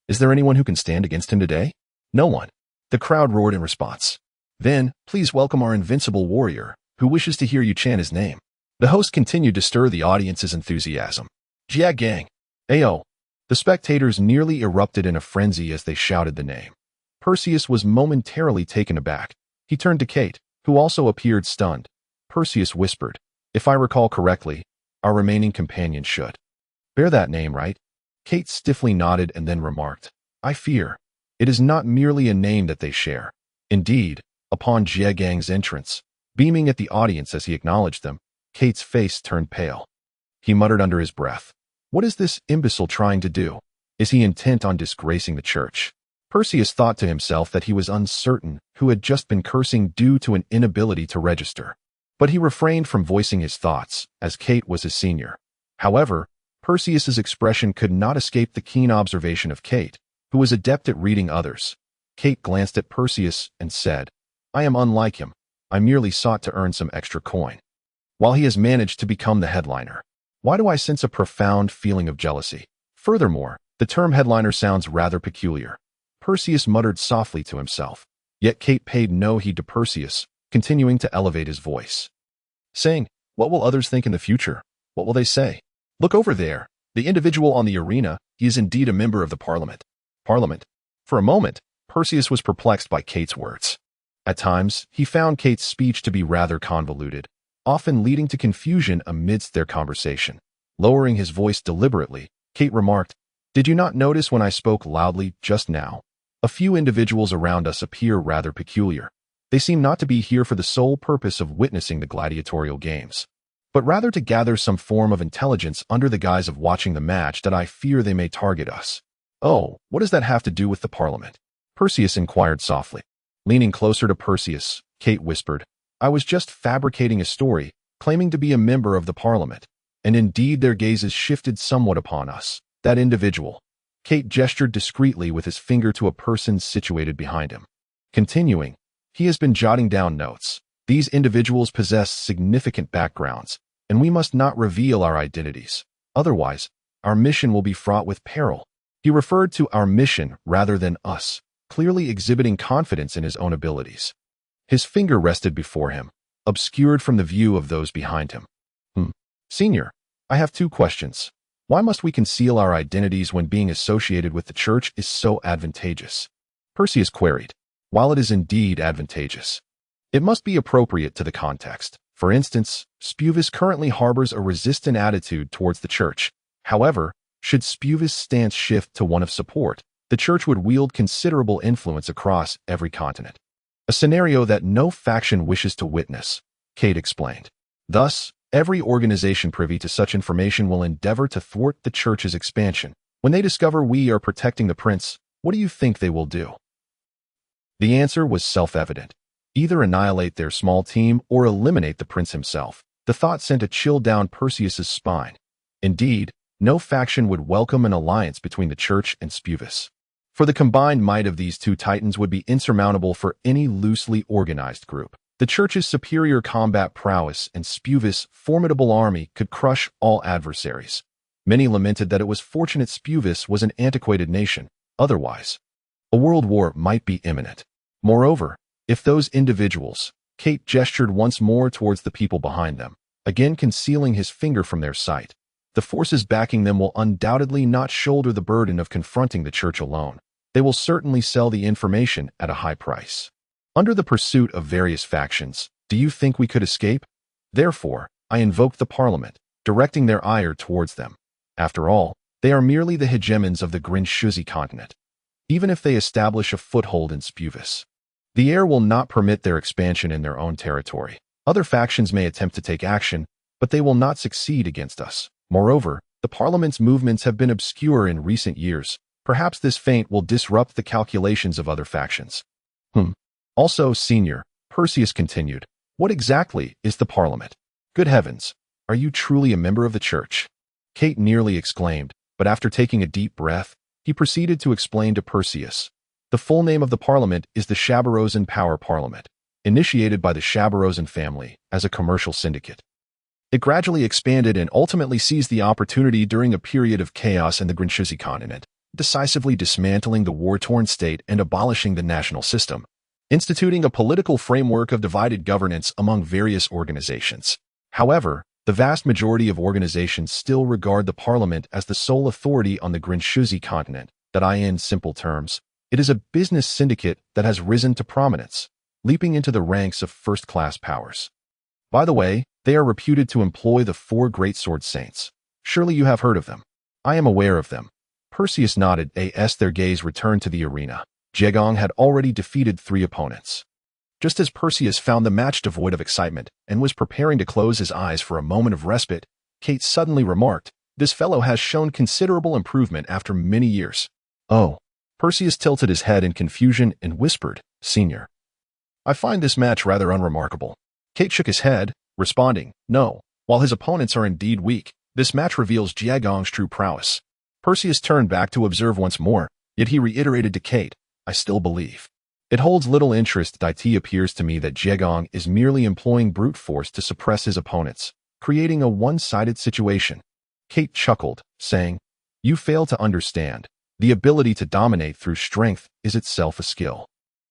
Is there anyone who can stand against him today?" "No one." The crowd roared in response. "Then, please welcome our invincible warrior, who wishes to hear you chant his name." The host continued to stir the audience's enthusiasm. "Jia Gang! Ayo!" The spectators nearly erupted in a frenzy as they shouted the name. Perseus was momentarily taken aback. He turned to Kate, who also appeared stunned. Perseus whispered, "If I recall correctly, our remaining companion should." Bear that name, right? Kate stiffly nodded and then remarked, I fear. It is not merely a name that they share. Indeed, upon Jie Gang's entrance, beaming at the audience as he acknowledged them, Kate's face turned pale. He muttered under his breath, what is this imbecile trying to do? Is he intent on disgracing the church? Perseus thought to himself that he was uncertain who had just been cursing due to an inability to register. But he refrained from voicing his thoughts, as Kate was his senior. However, Perseus's expression could not escape the keen observation of Kate, who was adept at reading others. Kate glanced at Perseus and said, I am unlike him. I merely sought to earn some extra coin, while he has managed to become the headliner. Why do I sense a profound feeling of jealousy? Furthermore, the term headliner sounds rather peculiar. Perseus muttered softly to himself. Yet Kate paid no heed to Perseus, continuing to elevate his voice, saying, what will others think in the future? What will they say? Look over there, the individual on the arena, he is indeed a member of the Parliament. Parliament? For a moment, Perseus was perplexed by Kate's words. At times, he found Kate's speech to be rather convoluted, often leading to confusion amidst their conversation. Lowering his voice deliberately, Kate remarked, did you not notice when I spoke loudly just now? A few individuals around us appear rather peculiar. They seem not to be here for the sole purpose of witnessing the gladiatorial games, but rather to gather some form of intelligence under the guise of watching the match that I fear they may target us. Oh, what does that have to do with the Parliament? Perseus inquired softly. Leaning closer to Perseus, Kate whispered, I was just fabricating a story, claiming to be a member of the Parliament, and indeed their gazes shifted somewhat upon us. That individual. Kate gestured discreetly with his finger to a person situated behind him. Continuing, he has been jotting down notes. These individuals possess significant backgrounds, and we must not reveal our identities. Otherwise, our mission will be fraught with peril. He referred to our mission rather than us, clearly exhibiting confidence in his own abilities. His finger rested before him, obscured from the view of those behind him. Senior, I have 2 questions. Why must we conceal our identities when being associated with the church is so advantageous? Perseus queried. While it is indeed advantageous, it must be appropriate to the context. For instance, Spuvis currently harbors a resistant attitude towards the church. However, should Spuvis' stance shift to one of support, the church would wield considerable influence across every continent. A scenario that no faction wishes to witness, Kate explained. Thus, every organization privy to such information will endeavor to thwart the church's expansion. When they discover we are protecting the prince, what do you think they will do? The answer was self-evident. Either annihilate their small team or eliminate the prince himself. The thought sent a chill down Perseus's spine. Indeed, no faction would welcome an alliance between the church and Spuvis. For the combined might of these 2 titans would be insurmountable for any loosely organized group. The church's superior combat prowess and Spuvis' formidable army could crush all adversaries. Many lamented that it was fortunate Spuvis was an antiquated nation. Otherwise, a world war might be imminent. Moreover, if those individuals, Kate gestured once more towards the people behind them, again concealing his finger from their sight, the forces backing them will undoubtedly not shoulder the burden of confronting the church alone. They will certainly sell the information at a high price. Under the pursuit of various factions, do you think we could escape? Therefore, I invoke the Parliament, directing their ire towards them. After all, they are merely the hegemons of the Grinshuzi continent. Even if they establish a foothold in Spuvis, the heir will not permit their expansion in their own territory. Other factions may attempt to take action, but they will not succeed against us. Moreover, the Parliament's movements have been obscure in recent years. Perhaps this feint will disrupt the calculations of other factions. Also, Senior, Perseus continued, what exactly is the Parliament? Good heavens, are you truly a member of the church? Kate nearly exclaimed, but after taking a deep breath, he proceeded to explain to Perseus. The full name of the Parliament is the Shabarozan Power Parliament, initiated by the Shabarozan family as a commercial syndicate. It gradually expanded and ultimately seized the opportunity during a period of chaos in the Grinshuzi continent, decisively dismantling the war-torn state and abolishing the national system, instituting a political framework of divided governance among various organizations. However, the vast majority of organizations still regard the Parliament as the sole authority on the Grinshuzi continent. That in simple terms, it is a business syndicate that has risen to prominence, leaping into the ranks of first-class powers. By the way, they are reputed to employ the 4 great sword saints. Surely you have heard of them. I am aware of them. Perseus nodded as their gaze returned to the arena. Jaegong had already defeated 3 opponents. Just as Perseus found the match devoid of excitement and was preparing to close his eyes for a moment of respite, Kate suddenly remarked, "This fellow has shown considerable improvement after many years." "Oh." Perseus tilted his head in confusion and whispered, "Senior, I find this match rather unremarkable." Kate shook his head, responding, "No, while his opponents are indeed weak, this match reveals Jaegong's true prowess." Perseus turned back to observe once more, yet he reiterated to Kate, "I still believe. It holds little interest. Deity appears to me that Jaegong is merely employing brute force to suppress his opponents, creating a one-sided situation." Kate chuckled, saying, "You fail to understand. The ability to dominate through strength is itself a skill.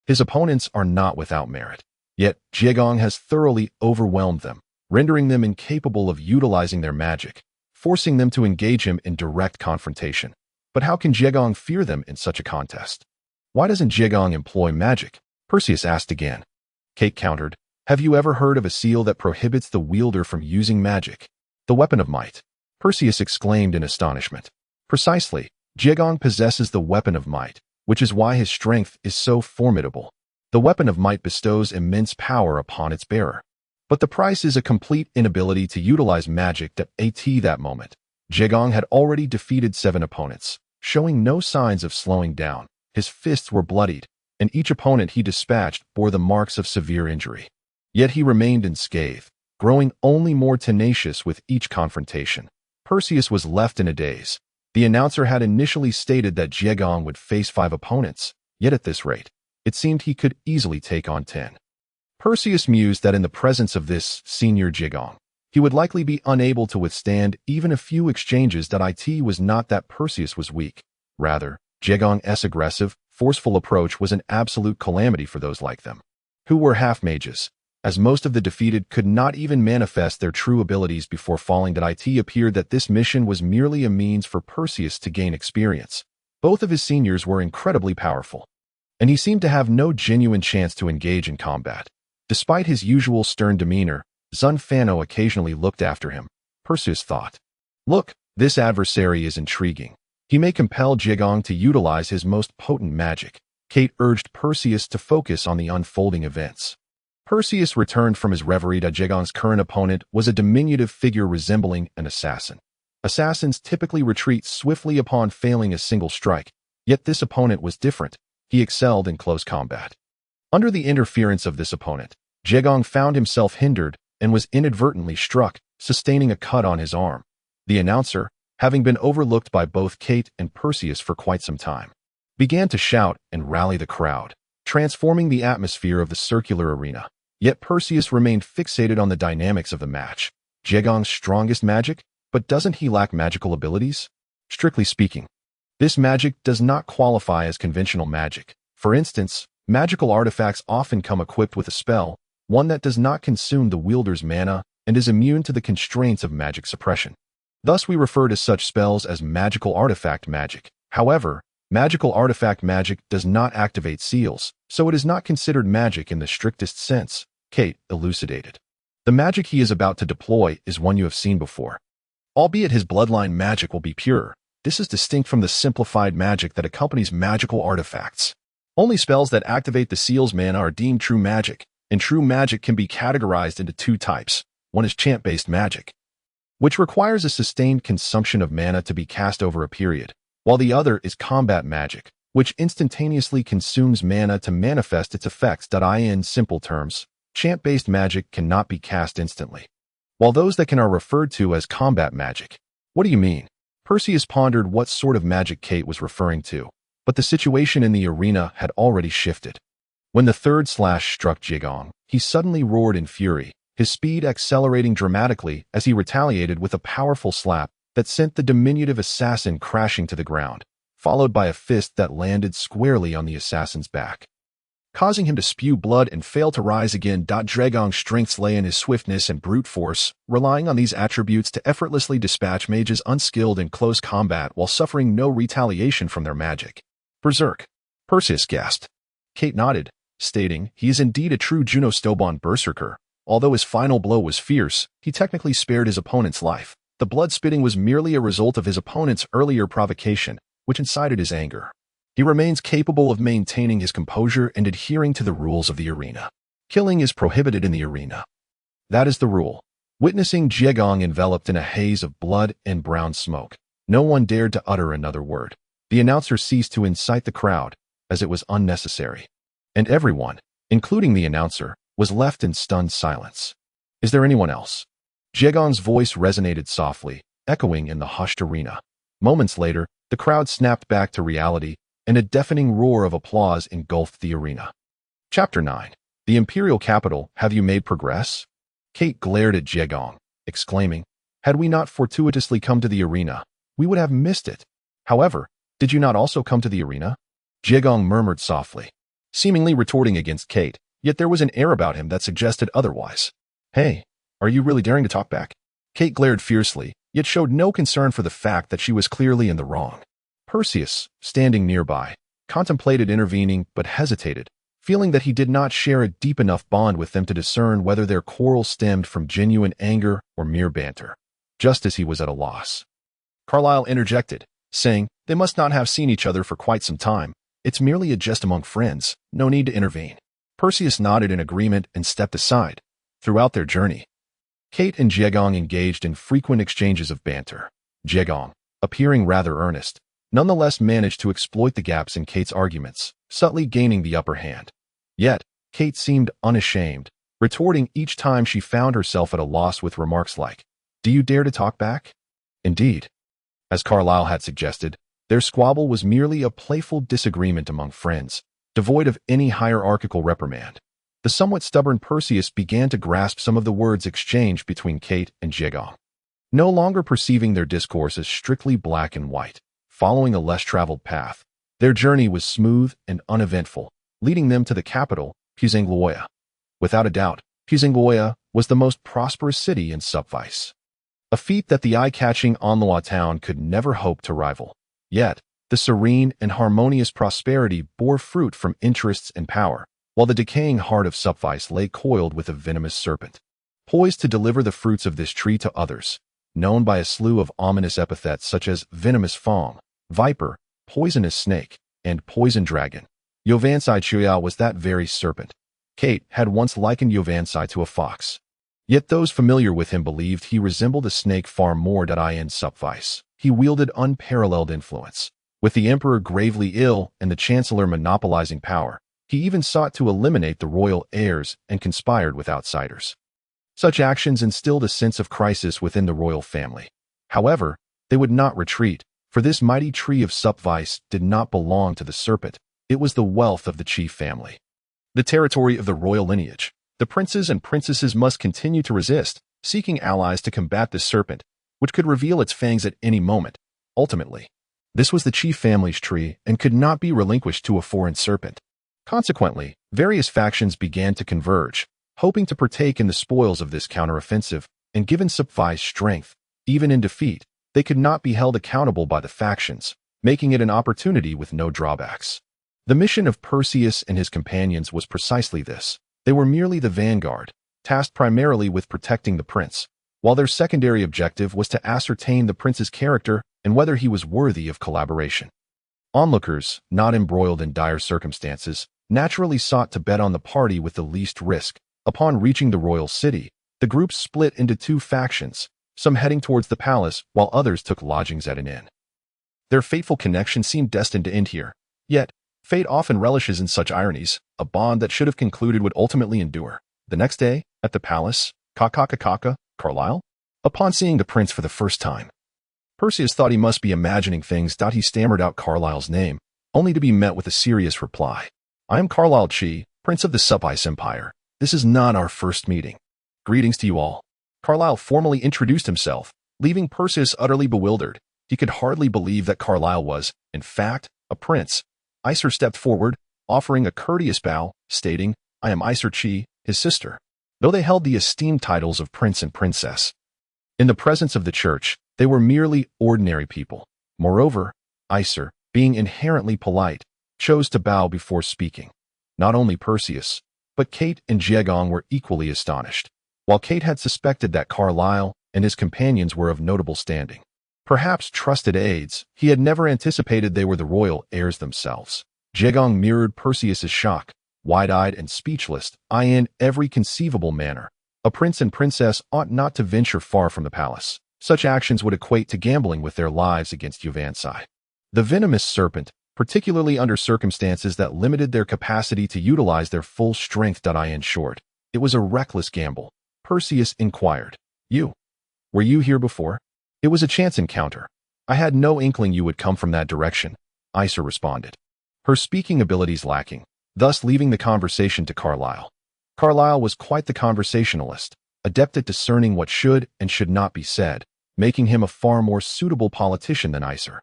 His opponents are not without merit. Yet Jaegong has thoroughly overwhelmed them, rendering them incapable of utilizing their magic, forcing them to engage him in direct confrontation. But how can Jaegong fear them in such a contest? Why doesn't Jaegong employ magic?" Perseus asked again. Kate countered, "Have you ever heard of a seal that prohibits the wielder from using magic? The weapon of might." Perseus exclaimed in astonishment. "Precisely, Jaegong possesses the weapon of might, which is why his strength is so formidable. The weapon of might bestows immense power upon its bearer. But the price is a complete inability to utilize magic at that moment. Jaegong had already defeated 7 opponents, showing no signs of slowing down. His fists were bloodied, and each opponent he dispatched bore the marks of severe injury. Yet he remained unscathed, growing only more tenacious with each confrontation. Perseus was left in a daze. The announcer had initially stated that Jaegong would face 5 opponents, yet at this rate, it seemed he could easily take on 10. Perseus mused that in the presence of this senior Jaegong, he would likely be unable to withstand even a few exchanges. It was not that Perseus was weak. Rather, Jaegong's aggressive, forceful approach was an absolute calamity for those like them, who were half-mages, as most of the defeated could not even manifest their true abilities before falling. It appeared that this mission was merely a means for Perseus to gain experience. Both of his seniors were incredibly powerful, and he seemed to have no genuine chance to engage in combat. Despite his usual stern demeanor, Zun Fano occasionally looked after him. Perseus thought, "Look, this adversary is intriguing. He may compel Jaegong to utilize his most potent magic." Kate urged Perseus to focus on the unfolding events. Perseus returned from his reverie. Jaegong's current opponent was a diminutive figure resembling an assassin. Assassins typically retreat swiftly upon failing a single strike, yet this opponent was different. He excelled in close combat. Under the interference of this opponent, Jaegong found himself hindered and was inadvertently struck, sustaining a cut on his arm. The announcer, having been overlooked by both Kate and Perseus for quite some time, began to shout and rally the crowd, transforming the atmosphere of the circular arena. Yet Perseus remained fixated on the dynamics of the match. Jaegong's strongest magic? But doesn't he lack magical abilities? Strictly speaking, this magic does not qualify as conventional magic. For instance, magical artifacts often come equipped with a spell, one that does not consume the wielder's mana and is immune to the constraints of magic suppression. Thus we refer to such spells as magical artifact magic. However, magical artifact magic does not activate seals, so it is not considered magic in the strictest sense, Kate elucidated. The magic he is about to deploy is one you have seen before. Albeit his bloodline magic will be pure, this is distinct from the simplified magic that accompanies magical artifacts. Only spells that activate the seal's mana are deemed true magic, and true magic can be categorized into 2 types. One is chant-based magic, which requires a sustained consumption of mana to be cast over a period, while the other is combat magic, which instantaneously consumes mana to manifest its effects. In simple terms, chant-based magic cannot be cast instantly, while those that can are referred to as combat magic. What do you mean? Perseus pondered what sort of magic Kate was referring to, but the situation in the arena had already shifted. When the third slash struck Jaegong, he suddenly roared in fury, his speed accelerating dramatically as he retaliated with a powerful slap that sent the diminutive assassin crashing to the ground, followed by a fist that landed squarely on the assassin's back, causing him to spew blood and fail to rise again. Jaegong's strengths lay in his swiftness and brute force, relying on these attributes to effortlessly dispatch mages unskilled in close combat while suffering no retaliation from their magic. Berserk. Perseus gasped. Kate nodded, stating, "He is indeed a true Juno Stobon berserker. Although his final blow was fierce, he technically spared his opponent's life. The blood spitting was merely a result of his opponent's earlier provocation, which incited his anger. He remains capable of maintaining his composure and adhering to the rules of the arena. Killing is prohibited in the arena. That is the rule. Witnessing Jiegong enveloped in a haze of blood and brown smoke, no one dared to utter another word. The announcer ceased to incite the crowd, as it was unnecessary. And everyone, including the announcer, was left in stunned silence. Is there anyone else? Jiegong's voice resonated softly, echoing in the hushed arena. Moments later, the crowd snapped back to reality, and a deafening roar of applause engulfed the arena. Chapter 9. The Imperial Capital, have you made progress? Kate glared at Jiegong, exclaiming, had we not fortuitously come to the arena, we would have missed it. However, did you not also come to the arena? Jiegong murmured softly, seemingly retorting against Kate, yet there was an air about him that suggested otherwise. Hey, are you really daring to talk back? Kate glared fiercely, yet showed no concern for the fact that she was clearly in the wrong. Perseus, standing nearby, contemplated intervening but hesitated, feeling that he did not share a deep enough bond with them to discern whether their quarrel stemmed from genuine anger or mere banter, just as he was at a loss. Carlyle interjected, saying, they must not have seen each other for quite some time. It's merely a jest among friends, no need to intervene. Perseus nodded in agreement and stepped aside. Throughout their journey, Kate and Jiegong engaged in frequent exchanges of banter. Jiegong, appearing rather earnest, nonetheless managed to exploit the gaps in Kate's arguments, subtly gaining the upper hand. Yet, Kate seemed unashamed, retorting each time she found herself at a loss with remarks like, do you dare to talk back? Indeed. As Carlyle had suggested, their squabble was merely a playful disagreement among friends, devoid of any hierarchical reprimand. The somewhat stubborn Perseus began to grasp some of the words exchanged between Kate and Jiegong. No longer perceiving their discourse as strictly black and white, following a less traveled path, their journey was smooth and uneventful, leading them to the capital, Pusanglawaya. Without a doubt, Pusanglawaya was the most prosperous city in Subvice, a feat that the eye-catching Onlawa town could never hope to rival. Yet, the serene and harmonious prosperity bore fruit from interests and power, while the decaying heart of Subvice lay coiled with a venomous serpent, poised to deliver the fruits of this tree to others, known by a slew of ominous epithets such as venomous fong, viper, poisonous snake, and poison dragon. Yovansai Chuya was that very serpent. Kate had once likened Yovansai to a fox. Yet those familiar with him believed he resembled a snake far more in Subvice. He wielded unparalleled influence. With the emperor gravely ill and the chancellor monopolizing power, he even sought to eliminate the royal heirs and conspired with outsiders. Such actions instilled a sense of crisis within the royal family. However, they would not retreat, for this mighty tree of Subvice did not belong to the serpent. It was the wealth of the chief family, the territory of the royal lineage. The princes and princesses must continue to resist, seeking allies to combat this serpent, which could reveal its fangs at any moment. Ultimately, this was the chief family's tree and could not be relinquished to a foreign serpent. Consequently, various factions began to converge, hoping to partake in the spoils of this counteroffensive, and given Subvice strength, even in defeat, they could not be held accountable by the factions, making it an opportunity with no drawbacks. The mission of Perseus and his companions was precisely this. They were merely the vanguard, tasked primarily with protecting the prince, while their secondary objective was to ascertain the prince's character and whether he was worthy of collaboration. Onlookers, not embroiled in dire circumstances, naturally sought to bet on the party with the least risk. Upon reaching the royal city, the group split into two factions, some heading towards the palace while others took lodgings at an inn. Their fateful connection seemed destined to end here. Yet, fate often relishes in such ironies. A bond that should have concluded would ultimately endure. The next day, at the palace, Carlyle, upon seeing the prince for the first time, Perseus thought he must be imagining things. He stammered out Carlyle's name, only to be met with a serious reply. I am Carlyle Chi, Prince of the Subvice Empire. This is not our first meeting. Greetings to you all. Carlyle formally introduced himself, leaving Perseus utterly bewildered. He could hardly believe that Carlyle was, in fact, a prince. Iser stepped forward, offering a courteous bow, stating, I am Iser Chi, his sister, though they held the esteemed titles of prince and princess. In the presence of the church, they were merely ordinary people. Moreover, Iser, being inherently polite, chose to bow before speaking. Not only Perseus, but Kate and Jiegong were equally astonished. While Kate had suspected that Carlyle, and his companions were of notable standing. Perhaps trusted aides, he had never anticipated they were the royal heirs themselves. Jaegong mirrored Perseus's shock, wide-eyed and speechless, in every conceivable manner. A prince and princess ought not to venture far from the palace. Such actions would equate to gambling with their lives against Yuvansai. The venomous serpent, particularly under circumstances that limited their capacity to utilize their full strength. In short, it was a reckless gamble. Perseus inquired, Were you here before? It was a chance encounter. I had no inkling you would come from that direction, Aesir responded. Her speaking abilities lacking, thus leaving the conversation to Carlyle. Carlyle was quite the conversationalist, adept at discerning what should and should not be said, making him a far more suitable politician than Aesir,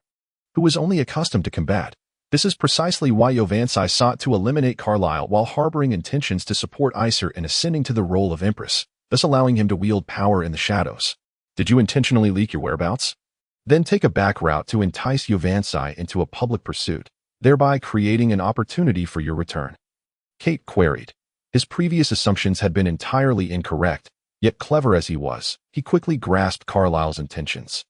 who was only accustomed to combat. This is precisely why Yuvansai sought to eliminate Carlyle while harboring intentions to support Aesir in ascending to the role of empress, thus allowing him to wield power in the shadows. Did you intentionally leak your whereabouts? Then take a back route to entice Yuvansai into a public pursuit, thereby creating an opportunity for your return? Kate queried. His previous assumptions had been entirely incorrect, yet clever as he was, he quickly grasped Carlyle's intentions.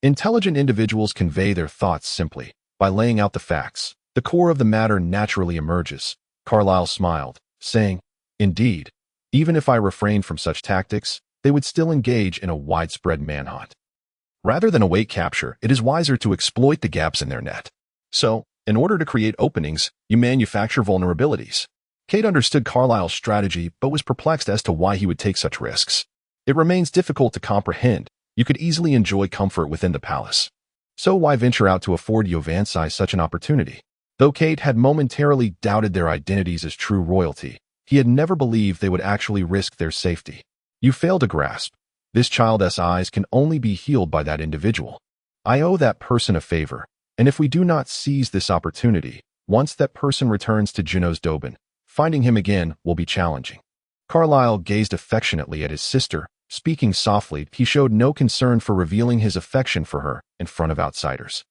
Intelligent individuals convey their thoughts simply, by laying out the facts. The core of the matter naturally emerges. Carlyle smiled, saying, Indeed, even if I refrained from such tactics, they would still engage in a widespread manhunt. Rather than await capture, it is wiser to exploit the gaps in their net. So, in order to create openings, you manufacture vulnerabilities. Kate understood Carlyle's strategy but was perplexed as to why he would take such risks. It remains difficult to comprehend. You could easily enjoy comfort within the palace. So why venture out to afford Yuvansai such an opportunity? Though Kate had momentarily doubted their identities as true royalty, he had never believed they would actually risk their safety. You fail to grasp. This child's eyes can only be healed by that individual. I owe that person a favor, and if we do not seize this opportunity, once that person returns to Juno's Dobin, finding him again will be challenging. Carlyle gazed affectionately at his sister. Speaking softly, he showed no concern for revealing his affection for her in front of outsiders,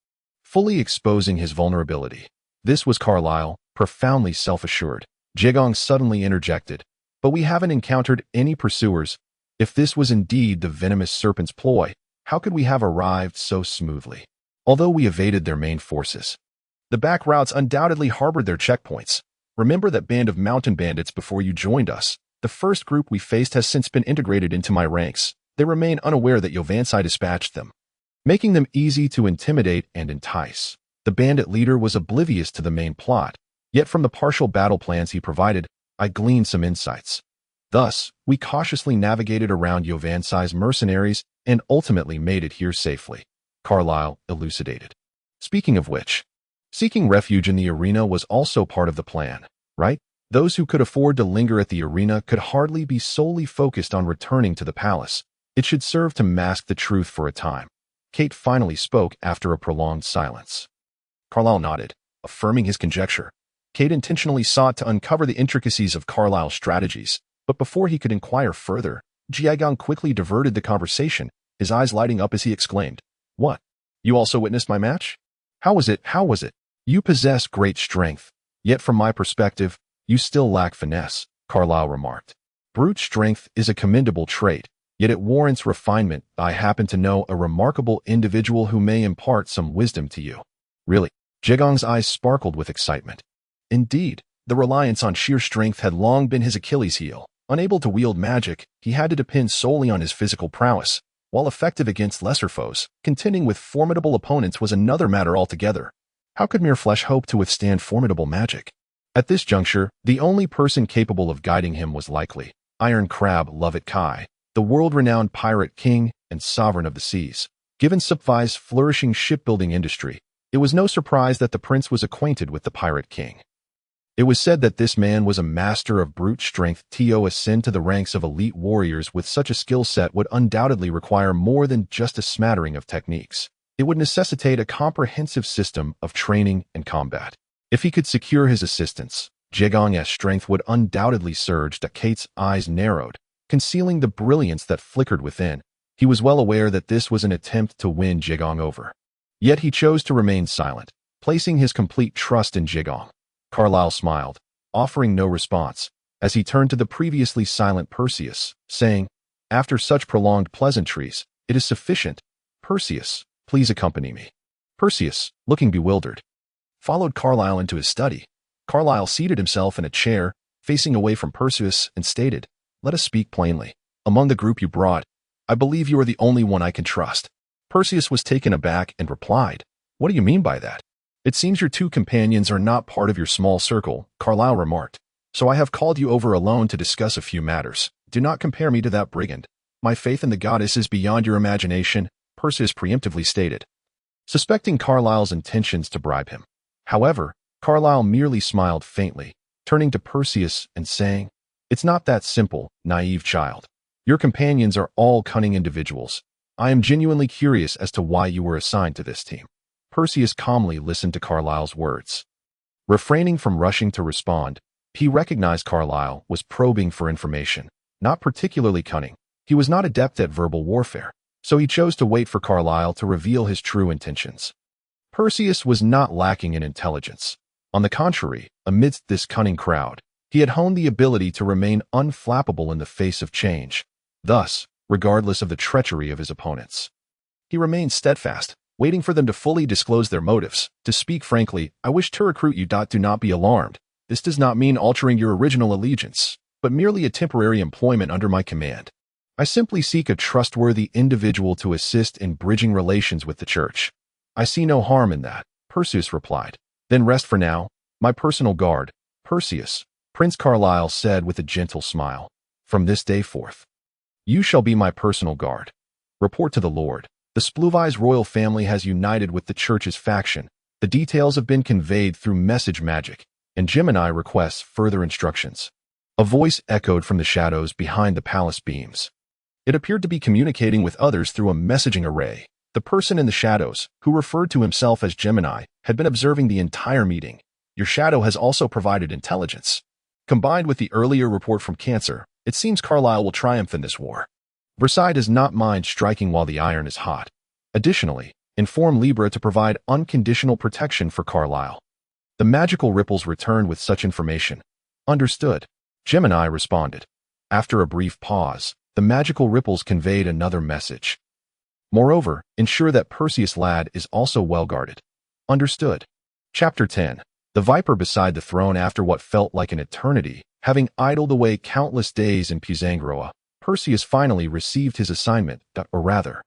fully exposing his vulnerability. This was Carlyle, profoundly self-assured. Jaegong suddenly interjected, But we haven't encountered any pursuers. If this was indeed the venomous serpent's ploy, how could we have arrived so smoothly? Although we evaded their main forces, the back routes undoubtedly harbored their checkpoints. Remember that band of mountain bandits before you joined us. The first group we faced has since been integrated into my ranks. They remain unaware that Yuvansai dispatched them, making them easy to intimidate and entice. The bandit leader was oblivious to the main plot, yet from the partial battle plans he provided, I gleaned some insights. Thus, we cautiously navigated around Yuvansai's mercenaries and ultimately made it here safely, Carlyle elucidated. Speaking of which, seeking refuge in the arena was also part of the plan, right? Those who could afford to linger at the arena could hardly be solely focused on returning to the palace. It should serve to mask the truth for a time. Kate finally spoke after a prolonged silence. Carlyle nodded, affirming his conjecture. Kate intentionally sought to uncover the intricacies of Carlyle's strategies, but before he could inquire further, Jaegong quickly diverted the conversation, his eyes lighting up as he exclaimed, What? You also witnessed my match? How was it? You possess great strength, yet from my perspective, you still lack finesse, Carlyle remarked. Brute strength is a commendable trait, yet it warrants refinement. I happen to know a remarkable individual who may impart some wisdom to you. Really? Jaegong's eyes sparkled with excitement. Indeed, the reliance on sheer strength had long been his Achilles heel. Unable to wield magic, he had to depend solely on his physical prowess. While effective against lesser foes, contending with formidable opponents was another matter altogether. How could mere flesh hope to withstand formidable magic? At this juncture, the only person capable of guiding him was likely Iron Crab Lovett Kai, the world-renowned pirate king and sovereign of the seas. Given Supvai's flourishing shipbuilding industry, it was no surprise that the prince was acquainted with the pirate king. It was said that this man was a master of brute strength. To ascend to the ranks of elite warriors with such a skill set would undoubtedly require more than just a smattering of techniques. It would necessitate a comprehensive system of training and combat. If he could secure his assistance, Jaegong's strength would undoubtedly surge. Kate's eyes narrowed, concealing the brilliance that flickered within. He was well aware that this was an attempt to win Jaegong over. Yet he chose to remain silent, placing his complete trust in Jaegong. Carlyle smiled, offering no response, as he turned to the previously silent Perseus, saying, After such prolonged pleasantries, it is sufficient. Perseus, please accompany me. Perseus, looking bewildered, followed Carlyle into his study. Carlyle seated himself in a chair, facing away from Perseus, and stated, "Let us speak plainly. Among the group you brought, I believe you are the only one I can trust." Perseus was taken aback and replied, "What do you mean by that?" "It seems your two companions are not part of your small circle," Carlyle remarked. "So I have called you over alone to discuss a few matters. Do not compare me to that brigand. My faith in the goddess is beyond your imagination," Perseus preemptively stated, suspecting Carlyle's intentions to bribe him. However, Carlyle merely smiled faintly, turning to Perseus and saying, "It's not that simple, naive child. Your companions are all cunning individuals. I am genuinely curious as to why you were assigned to this team." Perseus calmly listened to Carlyle's words. Refraining from rushing to respond, he recognized Carlyle was probing for information, not particularly cunning. He was not adept at verbal warfare, so he chose to wait for Carlyle to reveal his true intentions. Perseus was not lacking in intelligence. On the contrary, amidst this cunning crowd, he had honed the ability to remain unflappable in the face of change. Thus, regardless of the treachery of his opponents, he remained steadfast, waiting for them to fully disclose their motives. "To speak frankly, I wish to recruit you. Do not be alarmed. This does not mean altering your original allegiance, but merely a temporary employment under my command. I simply seek a trustworthy individual to assist in bridging relations with the church." "I see no harm in that," Perseus replied. "Then rest for now. My personal guard, Perseus," Prince Carlyle said with a gentle smile. "From this day forth, you shall be my personal guard. Report to the Lord. The Spluvies royal family has united with the church's faction. The details have been conveyed through message magic, and Gemini requests further instructions." A voice echoed from the shadows behind the palace beams. It appeared to be communicating with others through a messaging array. The person in the shadows, who referred to himself as Gemini, had been observing the entire meeting. "Your shadow has also provided intelligence. Combined with the earlier report from Cancer, it seems Carlyle will triumph in this war. Versailles does not mind striking while the iron is hot. Additionally, inform Libra to provide unconditional protection for Carlyle." The magical ripples returned with such information. "Understood," Gemini responded. After a brief pause, the magical ripples conveyed another message. "Moreover, ensure that Perseus lad is also well guarded." "Understood." Chapter 10. The Viper beside the throne. After what felt like an eternity, having idled away countless days in Pisangroa, Perseus finally received his assignment, or rather,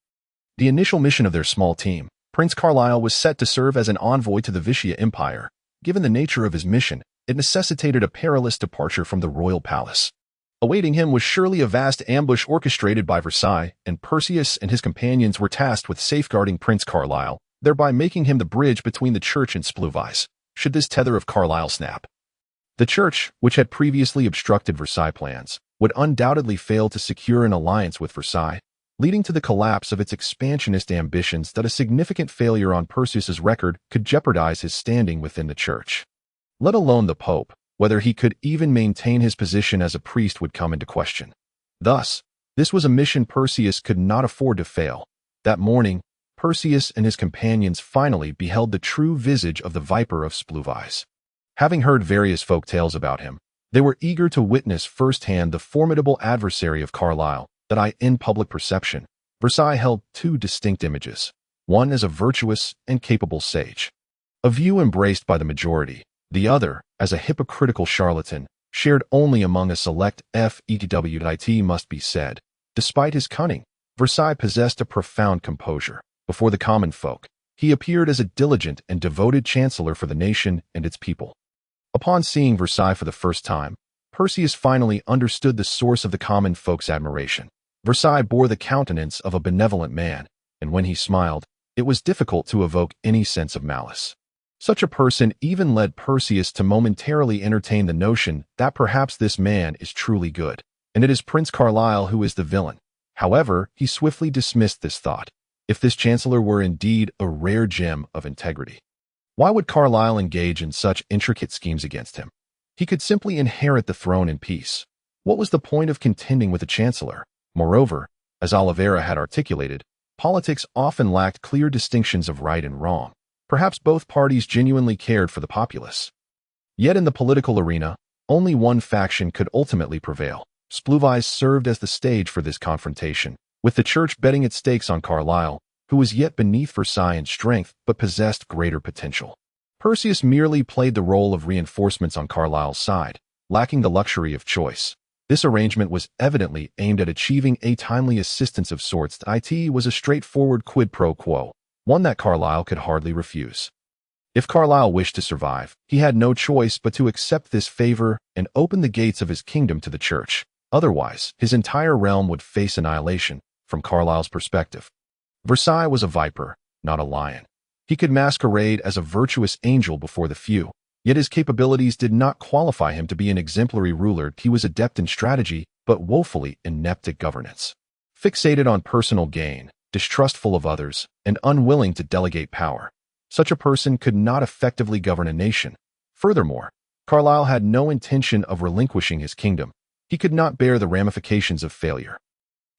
the initial mission of their small team. Prince Carlyle was set to serve as an envoy to the Vicia Empire. Given the nature of his mission, it necessitated a perilous departure from the royal palace. Awaiting him was surely a vast ambush orchestrated by Versailles, and Perseus and his companions were tasked with safeguarding Prince Carlyle, thereby making him the bridge between the church and Spluvies, should this tether of Carlyle snap. The church, which had previously obstructed Versailles plans, would undoubtedly fail to secure an alliance with Versailles, leading to the collapse of its expansionist ambitions. That a significant failure on Perseus's record could jeopardize his standing within the church. Let alone the Pope, whether he could even maintain his position as a priest would come into question. Thus, this was a mission Perseus could not afford to fail. That morning, Perseus and his companions finally beheld the true visage of the Viper of Spluvies. Having heard various folk tales about him, they were eager to witness firsthand the formidable adversary of Carlyle. In public perception, Versailles held two distinct images, one as a virtuous and capable sage, a view embraced by the majority, the other as a hypocritical charlatan, shared only among a select few. It must be said, despite his cunning, Versailles possessed a profound composure. Before the common folk, he appeared as a diligent and devoted chancellor for the nation and its people. Upon seeing Versailles for the first time, Perseus finally understood the source of the common folk's admiration. Versailles bore the countenance of a benevolent man, and when he smiled, it was difficult to evoke any sense of malice. Such a person even led Perseus to momentarily entertain the notion that perhaps this man is truly good, and it is Prince Carlyle who is the villain. However, he swiftly dismissed this thought. If this chancellor were indeed a rare gem of integrity, why would Carlyle engage in such intricate schemes against him? He could simply inherit the throne in peace. What was the point of contending with a chancellor? Moreover, as Oliveira had articulated, politics often lacked clear distinctions of right and wrong. Perhaps both parties genuinely cared for the populace. Yet in the political arena, only one faction could ultimately prevail. Spluvies served as the stage for this confrontation, with the church betting its stakes on Carlisle, who was yet beneath Versailles in strength but possessed greater potential. Perseus merely played the role of reinforcements on Carlisle's side, lacking the luxury of choice. This arrangement was evidently aimed at achieving a timely assistance of sorts. It was a straightforward quid pro quo, one that Carlisle could hardly refuse. If Carlisle wished to survive, he had no choice but to accept this favor and open the gates of his kingdom to the church. Otherwise, his entire realm would face annihilation, from Carlisle's perspective. Versailles was a viper, not a lion. He could masquerade as a virtuous angel before the few, yet his capabilities did not qualify him to be an exemplary ruler. He was adept in strategy, but woefully inept at governance. Fixated on personal gain, distrustful of others, and unwilling to delegate power, such a person could not effectively govern a nation. Furthermore, Carlisle had no intention of relinquishing his kingdom. He could not bear the ramifications of failure.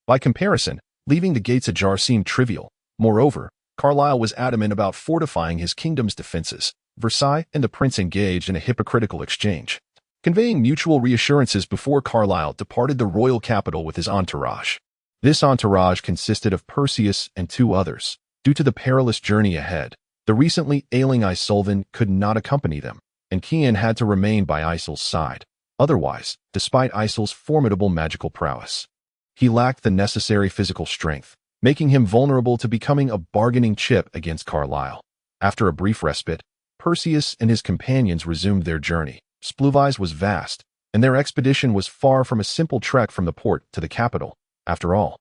By comparison, leaving the gates ajar seemed trivial. Moreover, Carlisle was adamant about fortifying his kingdom's defenses. Versailles and the prince engaged in a hypocritical exchange, conveying mutual reassurances before Carlisle departed the royal capital with his entourage. This entourage consisted of Perseus and 2 others. Due to the perilous journey ahead, the recently ailing Isolven could not accompany them, and Cian had to remain by Isol's side. Otherwise, despite Isol's formidable magical prowess, he lacked the necessary physical strength, making him vulnerable to becoming a bargaining chip against Carlisle. After a brief respite, Perseus and his companions resumed their journey. Spluvies was vast, and their expedition was far from a simple trek from the port to the capital. After all,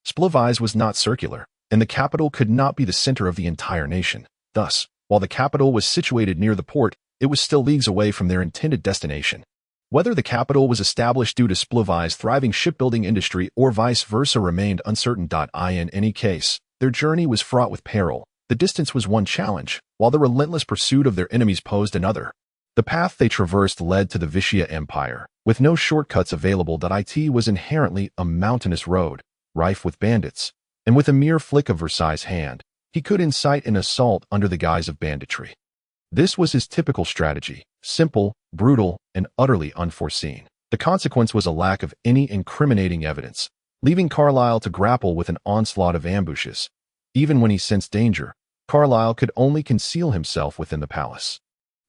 Spluvies was not circular, and the capital could not be the center of the entire nation. Thus, while the capital was situated near the port, it was still leagues away from their intended destination. Whether the capital was established due to Spluvies' thriving shipbuilding industry or vice versa remained uncertain. In any case, their journey was fraught with peril. The distance was one challenge, while the relentless pursuit of their enemies posed another. The path they traversed led to the Vicia Empire, with no shortcuts available. It was inherently a mountainous road, rife with bandits, and with a mere flick of Versailles' hand, he could incite an assault under the guise of banditry. This was his typical strategy, simple, brutal, and utterly unforeseen. The consequence was a lack of any incriminating evidence, leaving Carlisle to grapple with an onslaught of ambushes. Even when he sensed danger, Carlisle could only conceal himself within the palace.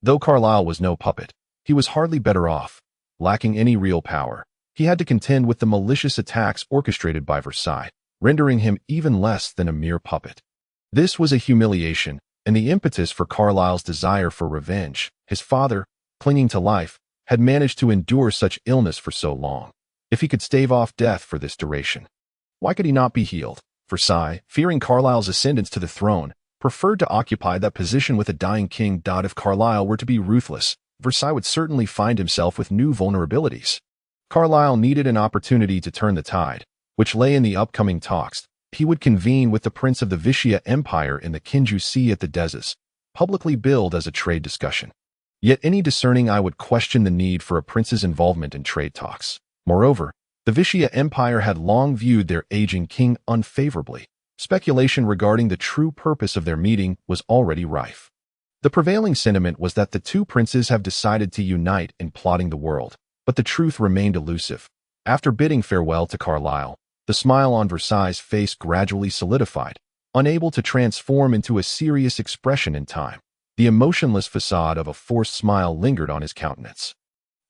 Though Carlisle was no puppet, he was hardly better off. Lacking any real power, he had to contend with the malicious attacks orchestrated by Versailles, rendering him even less than a mere puppet. This was a humiliation, and the impetus for Carlisle's desire for revenge. His father, clinging to life, had managed to endure such illness for so long. If he could stave off death for this duration, why could he not be healed? Versailles, fearing Carlisle's ascendance to the throne, preferred to occupy that position with a dying king. If Carlisle were to be ruthless, Versailles would certainly find himself with new vulnerabilities. Carlisle needed an opportunity to turn the tide, which lay in the upcoming talks. He would convene with the prince of the Vicia Empire in the Kinju Sea at the Dezes, publicly billed as a trade discussion. Yet any discerning eye would question the need for a prince's involvement in trade talks. Moreover, the Vicia Empire had long viewed their aging king unfavorably. Speculation regarding the true purpose of their meeting was already rife. The prevailing sentiment was that the 2 princes have decided to unite in plotting the world, but the truth remained elusive. After bidding farewell to Carlisle, the smile on Versailles' face gradually solidified, unable to transform into a serious expression in time. The emotionless facade of a forced smile lingered on his countenance.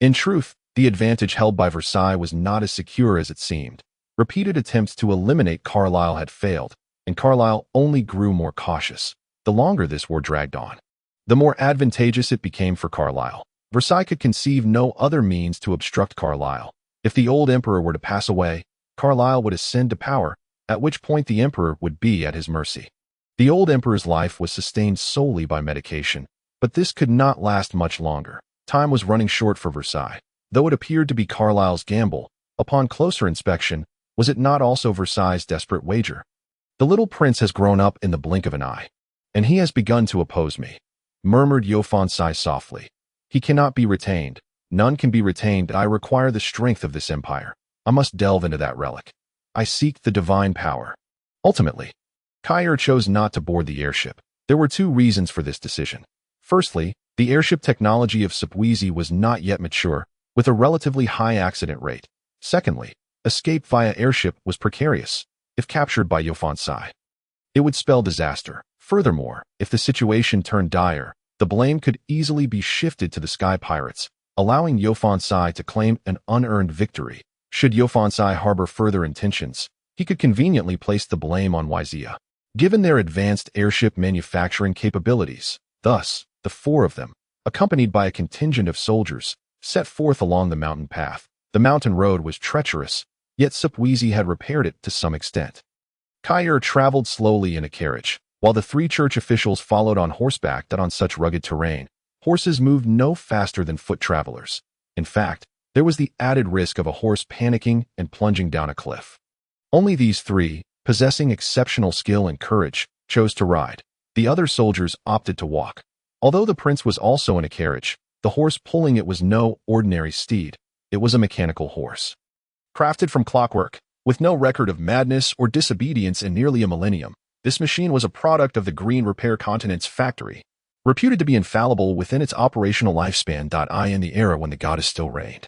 In truth, the advantage held by Versailles was not as secure as it seemed. Repeated attempts to eliminate Carlisle had failed, and Carlisle only grew more cautious. The longer this war dragged on, the more advantageous it became for Carlisle. Versailles could conceive no other means to obstruct Carlisle. If the old emperor were to pass away, Carlisle would ascend to power, at which point the emperor would be at his mercy. The old emperor's life was sustained solely by medication, but this could not last much longer. Time was running short for Versailles. Though it appeared to be Carlisle's gamble, upon closer inspection, was it not also Versailles' desperate wager? The little prince has grown up in the blink of an eye, and he has begun to oppose me, murmured Yophonsai softly. He cannot be retained. None can be retained. I require the strength of this empire. I must delve into that relic. I seek the divine power. Ultimately, Kyer chose not to board the airship. There were 2 reasons for this decision. Firstly, the airship technology of Supwezi was not yet mature, with a relatively high accident rate. Secondly, escape via airship was precarious. If captured by Yofan-Sai, it would spell disaster. Furthermore, if the situation turned dire, the blame could easily be shifted to the sky pirates, allowing Yofan-Sai to claim an unearned victory. Should Yofan-Sai harbor further intentions, he could conveniently place the blame on Wyzia, given their advanced airship manufacturing capabilities. Thus, the four of them, accompanied by a contingent of soldiers, set forth along the mountain path. The mountain road was treacherous, yet Supwizi had repaired it to some extent. Kyer traveled slowly in a carriage, while the three church officials followed on horseback. That on such rugged terrain, horses moved no faster than foot travelers. In fact, there was the added risk of a horse panicking and plunging down a cliff. Only these three, possessing exceptional skill and courage, chose to ride. The other soldiers opted to walk. Although the prince was also in a carriage, the horse pulling it was no ordinary steed. It was a mechanical horse, crafted from clockwork, with no record of madness or disobedience in nearly a millennium. This machine was a product of the Green Repair Continent's factory, reputed to be infallible within its operational lifespan. In the era when the goddess still reigned,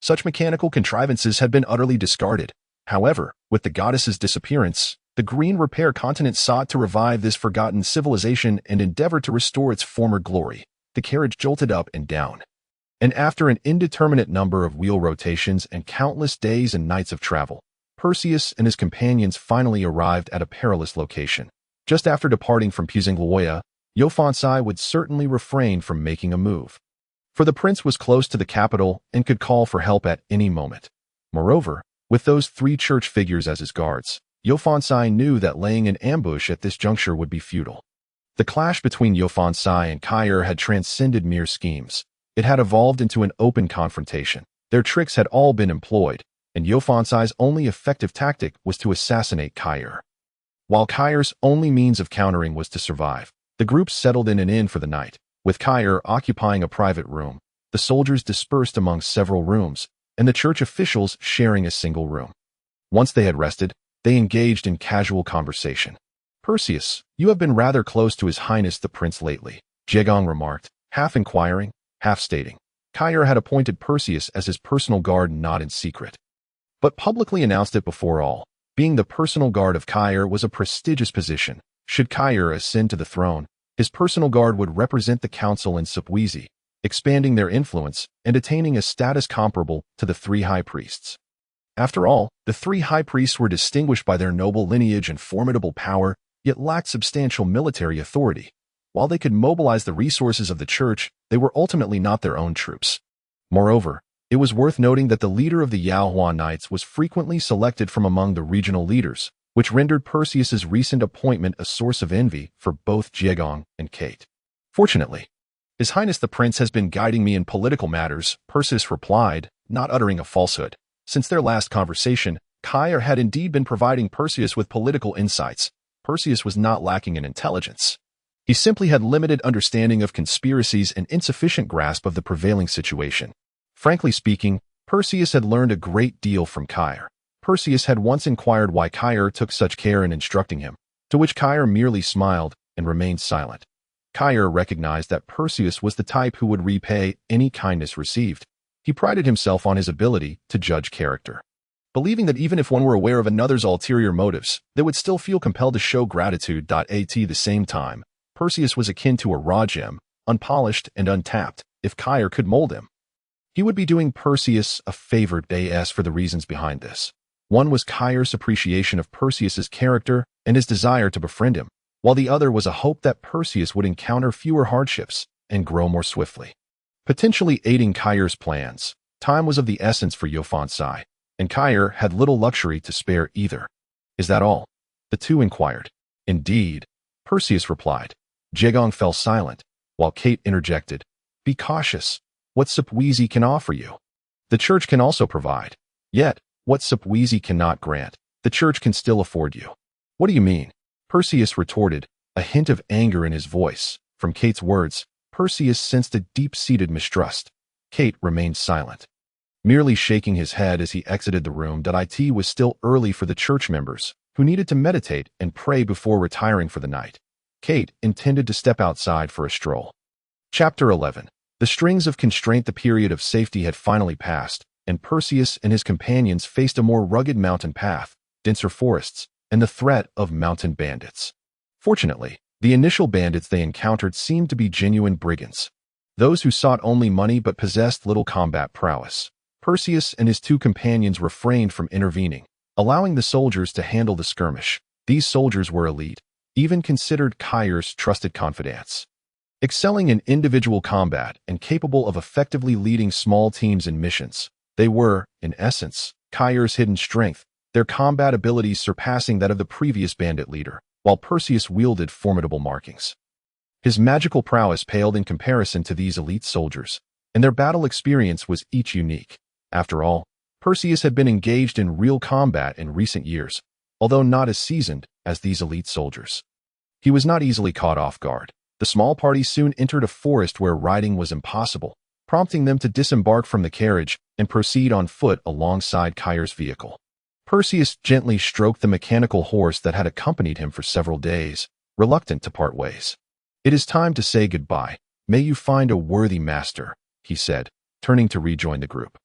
such mechanical contrivances had been utterly discarded. However, with the goddess's disappearance, the Green Repair Continent sought to revive this forgotten civilization and endeavored to restore its former glory. The carriage jolted up and down, and after an indeterminate number of wheel rotations and countless days and nights of travel, Perseus and his companions finally arrived at a perilous location. Just after departing from Puzingloya, Yofan-Sai would certainly refrain from making a move, for the prince was close to the capital and could call for help at any moment. Moreover, with those three church figures as his guards, Yofan-Sai knew that laying an ambush at this juncture would be futile. The clash between Yofan-Sai and Kyer had transcended mere schemes. It had evolved into an open confrontation. Their tricks had all been employed, and Yofan-Sai's only effective tactic was to assassinate Kyer. While Kyer's only means of countering was to survive, the group settled in an inn for the night. With Kyer occupying a private room, the soldiers dispersed among several rooms, and the church officials sharing a single room. Once they had rested, they engaged in casual conversation. "Perseus, you have been rather close to His Highness the Prince lately," Jegong remarked, half inquiring, half stating. Kyer had appointed Perseus as his personal guard not in secret, but publicly announced it before all. Being the personal guard of Kyer was a prestigious position. Should Kyer ascend to the throne, his personal guard would represent the council in Supwizi, expanding their influence and attaining a status comparable to the three high priests. After all, the three high priests were distinguished by their noble lineage and formidable power, yet lacked substantial military authority. While they could mobilize the resources of the church, they were ultimately not their own troops. Moreover, it was worth noting that the leader of the Yaohua Knights was frequently selected from among the regional leaders, which rendered Perseus's recent appointment a source of envy for both Jegong and Kate. "Fortunately, His Highness the Prince has been guiding me in political matters," Perseus replied, not uttering a falsehood. Since their last conversation, Kyer had indeed been providing Perseus with political insights. Perseus was not lacking in intelligence. He simply had limited understanding of conspiracies and insufficient grasp of the prevailing situation. Frankly speaking, Perseus had learned a great deal from Kyer. Perseus had once inquired why Kyer took such care in instructing him, to which Kyer merely smiled and remained silent. Kyer recognized that Perseus was the type who would repay any kindness received. He prided himself on his ability to judge character, believing that even if one were aware of another's ulterior motives, they would still feel compelled to show gratitude. At the same time, Perseus was akin to a raw gem, unpolished and untapped. If Kyer could mold him, he would be doing Perseus a favor. As for the reasons behind this, one was Kyer's appreciation of Perseus's character and his desire to befriend him, while the other was a hope that Perseus would encounter fewer hardships and grow more swiftly, potentially aiding Kyer's plans. Time was of the essence for Yofan-Sai, and Kyer had little luxury to spare either. "Is that all?" the two inquired. "Indeed," Perseus replied. Jegong fell silent, while Kate interjected, "Be cautious. What Supwizi can offer you, the church can also provide. Yet, what Supwizi cannot grant, the church can still afford you." "What do you mean?" Perseus retorted, a hint of anger in his voice. From Kate's words, Perseus sensed a deep-seated mistrust. Kate remained silent, merely shaking his head as he exited the room. It was still early for the church members, who needed to meditate and pray before retiring for the night. Kate intended to step outside for a stroll. Chapter 11. The strings of constraint. The period of safety had finally passed. and Perseus and his companions faced a more rugged mountain path, denser forests, and the threat of mountain bandits. Fortunately, the initial bandits they encountered seemed to be genuine brigands, those who sought only money but possessed little combat prowess. Perseus and his two companions refrained from intervening, allowing the soldiers to handle the skirmish. These soldiers were elite, even considered Kyr's trusted confidants. Excelling in individual combat and capable of effectively leading small teams in missions, they were, in essence, Kyr's hidden strength, their combat abilities surpassing that of the previous bandit leader, while Perseus wielded formidable markings. His magical prowess paled in comparison to these elite soldiers, and their battle experience was each unique. After all, Perseus had been engaged in real combat in recent years, although not as seasoned as these elite soldiers. He was not easily caught off guard. The small party soon entered a forest where riding was impossible, prompting them to disembark from the carriage and proceed on foot alongside Kyr's vehicle. Perseus gently stroked the mechanical horse that had accompanied him for several days, reluctant to part ways. "It is time to say goodbye. May you find a worthy master," he said, turning to rejoin the group.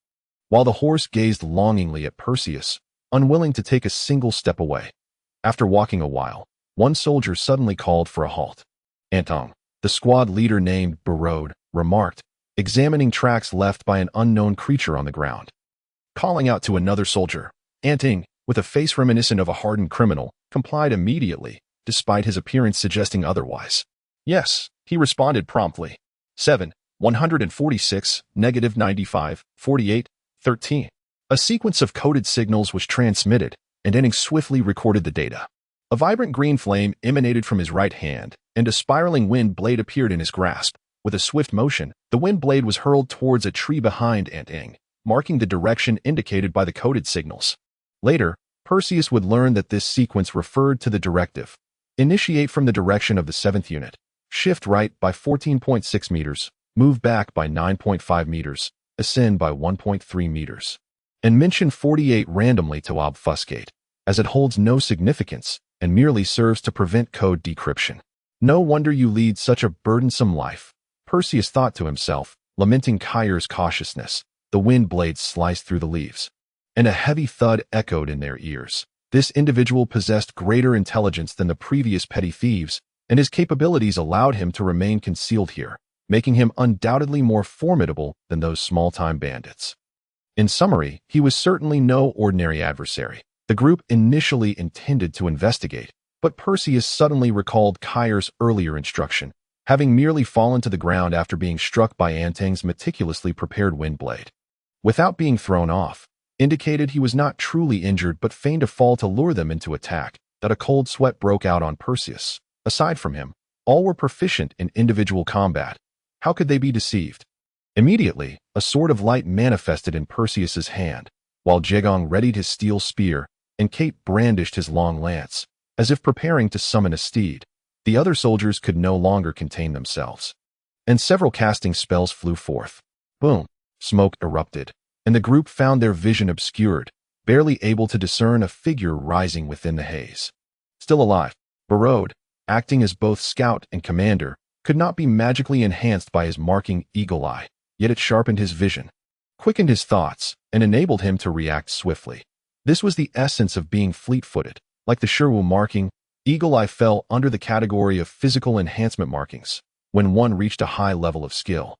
While the horse gazed longingly at Perseus, unwilling to take a single step away. After walking a while, one soldier suddenly called for a halt. "Antong," the squad leader named Barode, remarked, examining tracks left by an unknown creature on the ground. Calling out to another soldier, Antong, with a face reminiscent of a hardened criminal, complied immediately, despite his appearance suggesting otherwise. "Yes," he responded promptly. 7, 146, -95, 48, 13. A sequence of coded signals was transmitted, and Enning swiftly recorded the data. A vibrant green flame emanated from his right hand, and a spiraling wind blade appeared in his grasp. With a swift motion, the wind blade was hurled towards a tree behind Antong, marking the direction indicated by the coded signals. Later, Perseus would learn that this sequence referred to the directive: initiate from the direction of the 7th unit, shift right by 14.6 meters, move back by 9.5 meters, ascend by 1.3 meters. And mention 48 randomly to obfuscate, as it holds no significance and merely serves to prevent code decryption. "No wonder you lead such a burdensome life," Perseus thought to himself, lamenting Kyr's cautiousness. The wind blades sliced through the leaves, and a heavy thud echoed in their ears. This individual possessed greater intelligence than the previous petty thieves, and his capabilities allowed him to remain concealed here, making him undoubtedly more formidable than those small-time bandits. In summary, he was certainly no ordinary adversary. The group initially intended to investigate, but Perseus suddenly recalled Kyr's earlier instruction, having merely fallen to the ground after being struck by Antong's meticulously prepared wind blade. Without being thrown off, indicated he was not truly injured but feigned a fall to lure them into attack. That a cold sweat broke out on Perseus. Aside from him, all were proficient in individual combat. How could they be deceived? Immediately, a sword of light manifested in Perseus's hand, while Jegong readied his steel spear, and Kate brandished his long lance, as if preparing to summon a steed. The other soldiers could no longer contain themselves, and several casting spells flew forth. Boom! Smoke erupted, and the group found their vision obscured, barely able to discern a figure rising within the haze. Still alive, Barode, acting as both scout and commander, could not be magically enhanced by his marking eagle eye, yet it sharpened his vision, quickened his thoughts, and enabled him to react swiftly. This was the essence of being fleet-footed. Like the Sherwood marking, eagle eye fell under the category of physical enhancement markings when one reached a high level of skill.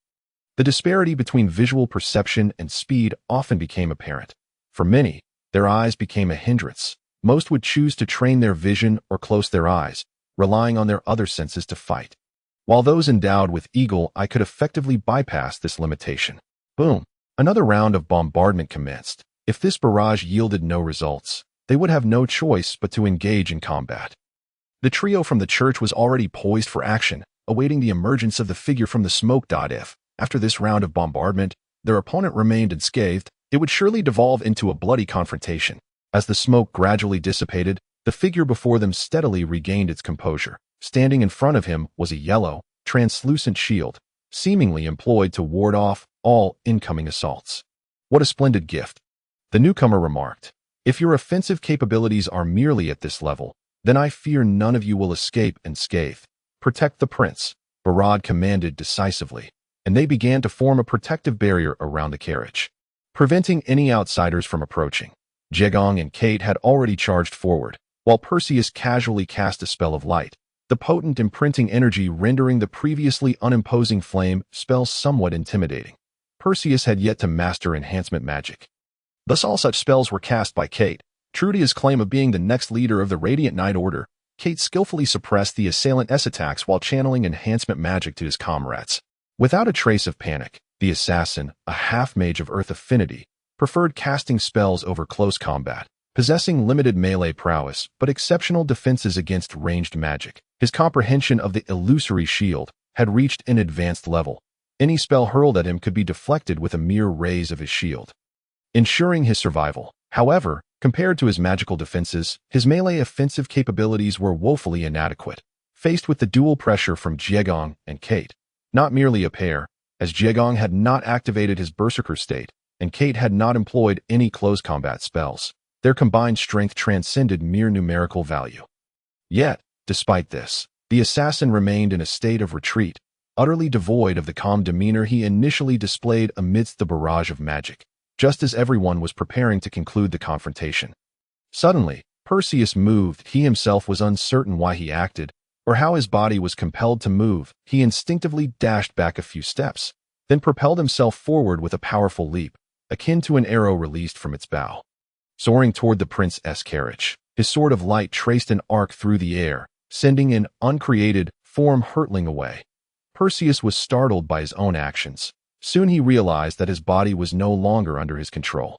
The disparity between visual perception and speed often became apparent. For many, their eyes became a hindrance. Most would choose to train their vision or close their eyes, relying on their other senses to fight, while those endowed with eagle eye could effectively bypass this limitation. Boom! Another round of bombardment commenced. If this barrage yielded no results, they would have no choice but to engage in combat. The trio from the church was already poised for action, awaiting the emergence of the figure from the smoke. If, after this round of bombardment, their opponent remained unscathed, it would surely devolve into a bloody confrontation. As the smoke gradually dissipated, the figure before them steadily regained its composure. Standing in front of him was a yellow, translucent shield, seemingly employed to ward off all incoming assaults. "What a splendid gift," the newcomer remarked. "If your offensive capabilities are merely at this level, then I fear none of you will escape unscathed. Protect the prince," Barad commanded decisively, and they began to form a protective barrier around the carriage. preventing any outsiders from approaching. Jaegong and Kate had already charged forward, while Perseus casually cast a spell of light, the potent imprinting energy rendering the previously unimposing flame spell somewhat intimidating. Perseus had yet to master enhancement magic. Thus all such spells were cast by Kate. True to his claim of being the next leader of the Radiant Knight Order, Kate skillfully suppressed the assailant attacks while channeling enhancement magic to his comrades. Without a trace of panic, the assassin, a half-mage of Earth affinity, preferred casting spells over close combat. Possessing limited melee prowess but exceptional defenses against ranged magic, his comprehension of the illusory shield had reached an advanced level. Any spell hurled at him could be deflected with a mere raise of his shield, ensuring his survival. However, compared to his magical defenses, his melee offensive capabilities were woefully inadequate. Faced with the dual pressure from Jaegong and Kate, not merely a pair, as Jaegong had not activated his berserker state, and Kate had not employed any close combat spells, their combined strength transcended mere numerical value. Yet, despite this, the assassin remained in a state of retreat, utterly devoid of the calm demeanor he initially displayed amidst the barrage of magic, just as everyone was preparing to conclude the confrontation. Suddenly, Perseus moved. He himself was uncertain why he acted, or how his body was compelled to move. He instinctively dashed back a few steps, then propelled himself forward with a powerful leap, akin to an arrow released from its bow. Soaring toward the prince's carriage, his sword of light traced an arc through the air, sending an uncreated form hurtling away. Perseus was startled by his own actions. Soon he realized that his body was no longer under his control.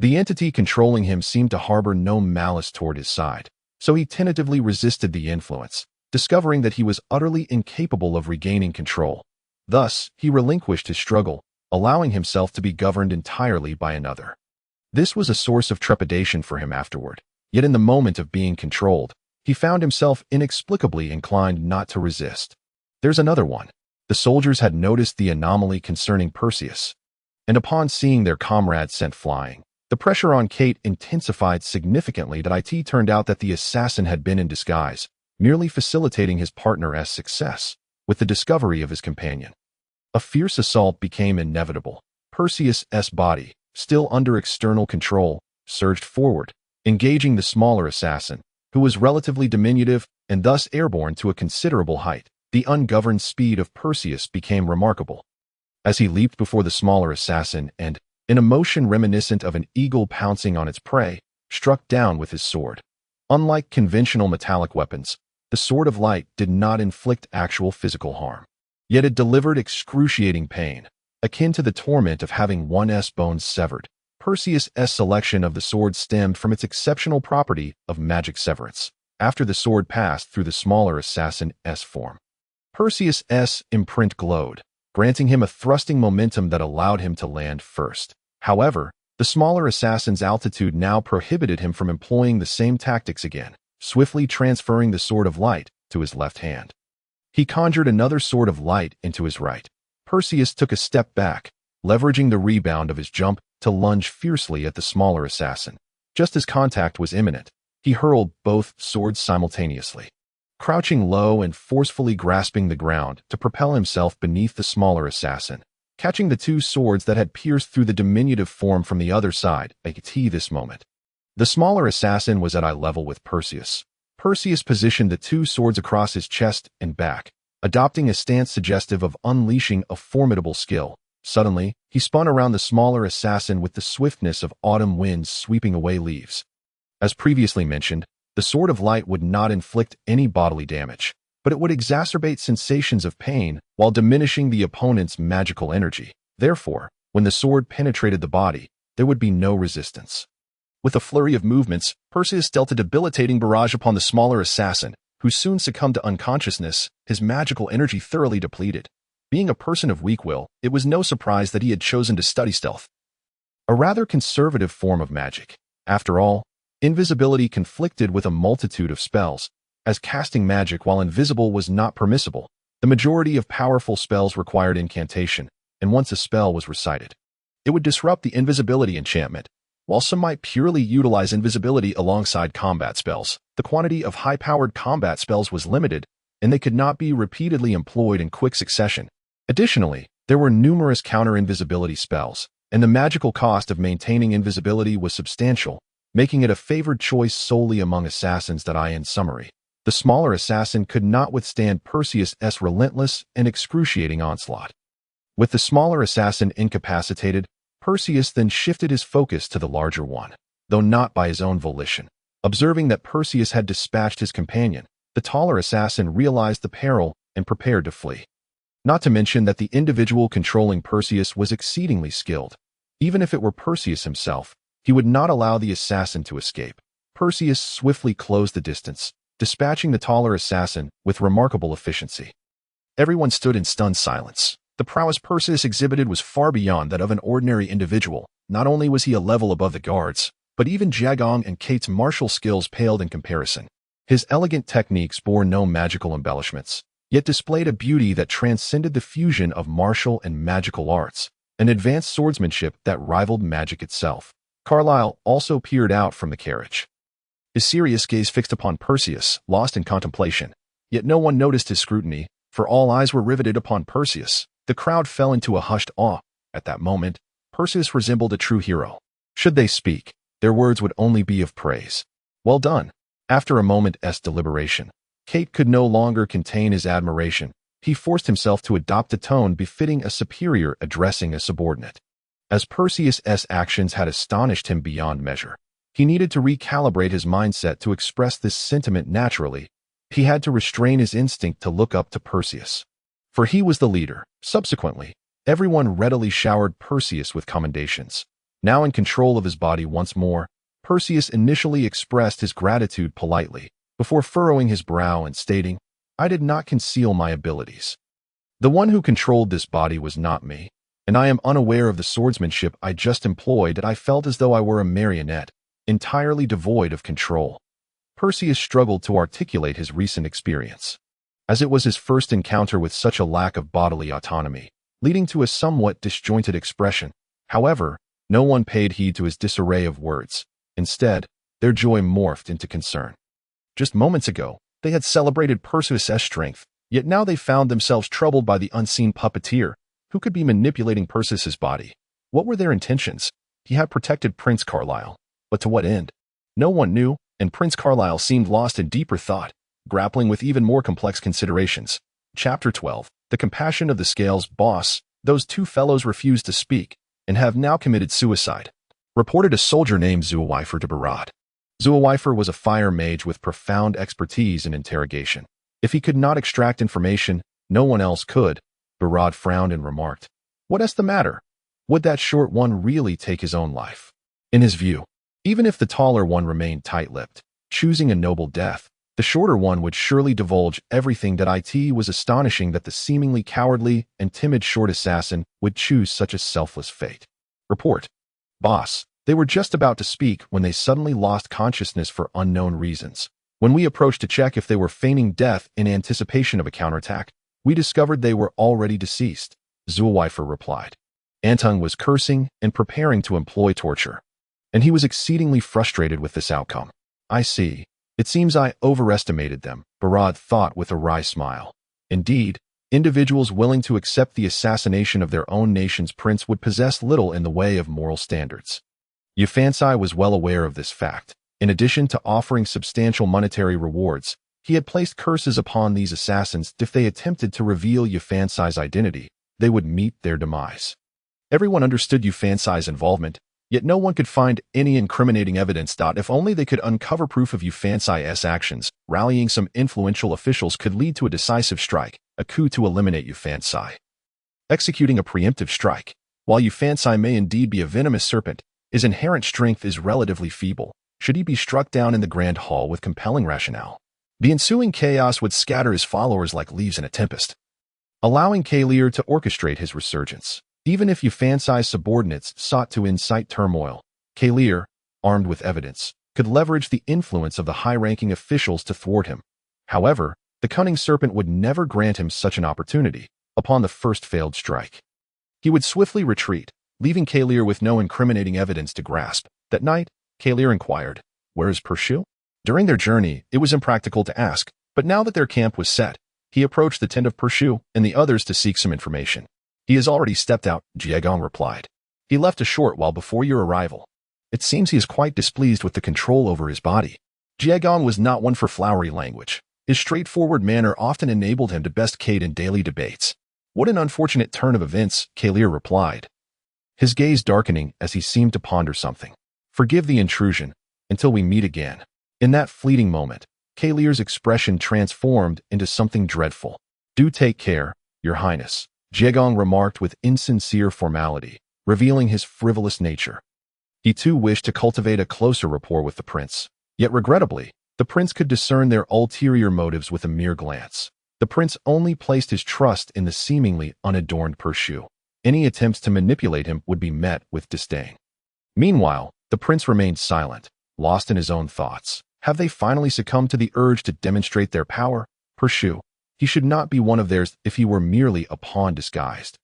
The entity controlling him seemed to harbor no malice toward his side, so he tentatively resisted the influence, discovering that he was utterly incapable of regaining control. Thus, he relinquished his struggle, allowing himself to be governed entirely by another. This was a source of trepidation for him afterward, yet in the moment of being controlled, he found himself inexplicably inclined not to resist. There's another one. The soldiers had noticed the anomaly concerning Perseus, and upon seeing their comrade sent flying, the pressure on Kate intensified significantly. It turned out that the assassin had been in disguise, merely facilitating his partner's success with the discovery of his companion. A fierce assault became inevitable. Perseus's body, still under external control, surged forward, engaging the smaller assassin, who was relatively diminutive and thus airborne to a considerable height. The ungoverned speed of Perseus became remarkable. As he leaped before the smaller assassin and, in a motion reminiscent of an eagle pouncing on its prey, struck down with his sword. Unlike conventional metallic weapons, the sword of light did not inflict actual physical harm. Yet it delivered excruciating pain, akin to the torment of having one's bones severed. Perseus's selection of the sword stemmed from its exceptional property of magic severance. After the sword passed through the smaller assassin's form, Perseus's imprint glowed, granting him a thrusting momentum that allowed him to land first. However, the smaller assassin's altitude now prohibited him from employing the same tactics again, swiftly transferring the sword of light to his left hand. He conjured another sword of light into his right. Perseus took a step back, leveraging the rebound of his jump to lunge fiercely at the smaller assassin. Just as contact was imminent, he hurled both swords simultaneously, crouching low and forcefully grasping the ground to propel himself beneath the smaller assassin, catching the two swords that had pierced through the diminutive form from the other side. This moment, the smaller assassin was at eye level with Perseus. Perseus positioned the two swords across his chest and back, adopting a stance suggestive of unleashing a formidable skill. Suddenly, he spun around the smaller assassin with the swiftness of autumn winds sweeping away leaves. As previously mentioned, the sword of light would not inflict any bodily damage, but it would exacerbate sensations of pain while diminishing the opponent's magical energy. Therefore, when the sword penetrated the body, there would be no resistance. With a flurry of movements, Perseus dealt a debilitating barrage upon the smaller assassin, who soon succumbed to unconsciousness, his magical energy thoroughly depleted. Being a person of weak will, it was no surprise that he had chosen to study stealth, a rather conservative form of magic. After all, invisibility conflicted with a multitude of spells, as casting magic while invisible was not permissible. The majority of powerful spells required incantation, and once a spell was recited, it would disrupt the invisibility enchantment. While some might purely utilize invisibility alongside combat spells, the quantity of high-powered combat spells was limited, and they could not be repeatedly employed in quick succession. Additionally, there were numerous counter-invisibility spells, and the magical cost of maintaining invisibility was substantial, making it a favored choice solely among assassins. In summary, the smaller assassin could not withstand Perseus's relentless and excruciating onslaught. With the smaller assassin incapacitated, Perseus then shifted his focus to the larger one, though not by his own volition. Observing that Perseus had dispatched his companion, the taller assassin realized the peril and prepared to flee. Not to mention that the individual controlling Perseus was exceedingly skilled. Even if it were Perseus himself, he would not allow the assassin to escape. Perseus swiftly closed the distance, dispatching the taller assassin with remarkable efficiency. Everyone stood in stunned silence. The prowess Perseus exhibited was far beyond that of an ordinary individual. Not only was he a level above the guards, but even Jiagong and Kate's martial skills paled in comparison. His elegant techniques bore no magical embellishments, yet displayed a beauty that transcended the fusion of martial and magical arts, an advanced swordsmanship that rivaled magic itself. Carlyle also peered out from the carriage, his serious gaze fixed upon Perseus, lost in contemplation. Yet no one noticed his scrutiny, for all eyes were riveted upon Perseus. The crowd fell into a hushed awe. At that moment, Perseus resembled a true hero. Should they speak, their words would only be of praise. Well done. After a moment's deliberation, Kate could no longer contain his admiration. He forced himself to adopt a tone befitting a superior addressing a subordinate. As Perseus's actions had astonished him beyond measure, he needed to recalibrate his mindset to express this sentiment naturally. He had to restrain his instinct to look up to Perseus, for he was the leader. Subsequently, everyone readily showered Perseus with commendations. Now in control of his body once more, Perseus initially expressed his gratitude politely, before furrowing his brow and stating, "I did not conceal my abilities. The one who controlled this body was not me, and I am unaware of the swordsmanship I just employed. I felt as though I were a marionette, entirely devoid of control." Perseus struggled to articulate his recent experience, as it was his first encounter with such a lack of bodily autonomy, leading to a somewhat disjointed expression. However, no one paid heed to his disarray of words. Instead, their joy morphed into concern. Just moments ago, they had celebrated Perseus's strength, yet now they found themselves troubled by the unseen puppeteer, who could be manipulating Perseus's body. What were their intentions? He had protected Prince Carlyle, but to what end? No one knew, and Prince Carlyle seemed lost in deeper thought, grappling with even more complex considerations. Chapter 12. The Compassion of the Scales. Boss, those two fellows refused to speak, and have now committed suicide, reported a soldier named Zuawifer to Barad. Zuawifer was a fire mage with profound expertise in interrogation. If he could not extract information, no one else could. Barad frowned and remarked, "What's the matter? Would that short one really take his own life?" In his view, even if the taller one remained tight-lipped, choosing a noble death, the shorter one would surely divulge everything. It was astonishing that the seemingly cowardly and timid short assassin would choose such a selfless fate. Report. Boss, they were just about to speak when they suddenly lost consciousness for unknown reasons. When we approached to check if they were feigning death in anticipation of a counterattack, we discovered they were already deceased, Zuawifer replied. Antung was cursing and preparing to employ torture, and he was exceedingly frustrated with this outcome. I see. It seems I overestimated them, Barad thought with a wry smile. Indeed, individuals willing to accept the assassination of their own nation's prince would possess little in the way of moral standards. Yufansai was well aware of this fact. In addition to offering substantial monetary rewards, he had placed curses upon these assassins. If they attempted to reveal Yufansai's identity, they would meet their demise. Everyone understood Yufansai's involvement, yet no one could find any incriminating evidence. If only they could uncover proof of Yufansai's actions, rallying some influential officials could lead to a decisive strike, a coup to eliminate Yufansai. Executing a preemptive strike. While Yufansai may indeed be a venomous serpent, his inherent strength is relatively feeble. Should he be struck down in the Grand Hall with compelling rationale, the ensuing chaos would scatter his followers like leaves in a tempest, allowing Kalir to orchestrate his resurgence. Even if Yufansai's subordinates sought to incite turmoil, Kalir, armed with evidence, could leverage the influence of the high-ranking officials to thwart him. However, the cunning serpent would never grant him such an opportunity. Upon the first failed strike, he would swiftly retreat, leaving Kalir with no incriminating evidence to grasp. That night, Kalir inquired, "Where is Pershu?" During their journey, it was impractical to ask, but now that their camp was set, he approached the tent of Pershu and the others to seek some information. "He has already stepped out," Jiagong replied. He left a short while before your arrival. It seems he is quite displeased with the control over his body. Jiegong was not one for flowery language. His straightforward manner often enabled him to best Kate in daily debates. What an unfortunate turn of events, Kalir replied, his gaze darkening as he seemed to ponder something. Forgive the intrusion, until we meet again. In that fleeting moment, Kalir's expression transformed into something dreadful. Do take care, Your Highness, Jiegong remarked with insincere formality, revealing his frivolous nature. He too wished to cultivate a closer rapport with the prince. Yet regrettably, the prince could discern their ulterior motives with a mere glance. The prince only placed his trust in the seemingly unadorned Pershu. Any attempts to manipulate him would be met with disdain. Meanwhile, the prince remained silent, lost in his own thoughts. Have they finally succumbed to the urge to demonstrate their power? Pershu, he should not be one of theirs if he were merely a pawn disguised.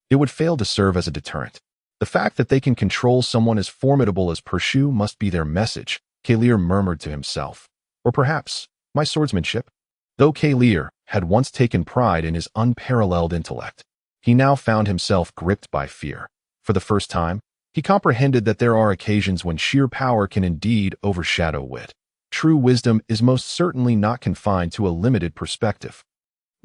It would fail to serve as a deterrent. The fact that they can control someone as formidable as Pershu must be their message, Kalir murmured to himself. Or perhaps, my swordsmanship? Though Kalir had once taken pride in his unparalleled intellect, he now found himself gripped by fear. For the first time, he comprehended that there are occasions when sheer power can indeed overshadow wit. True wisdom is most certainly not confined to a limited perspective.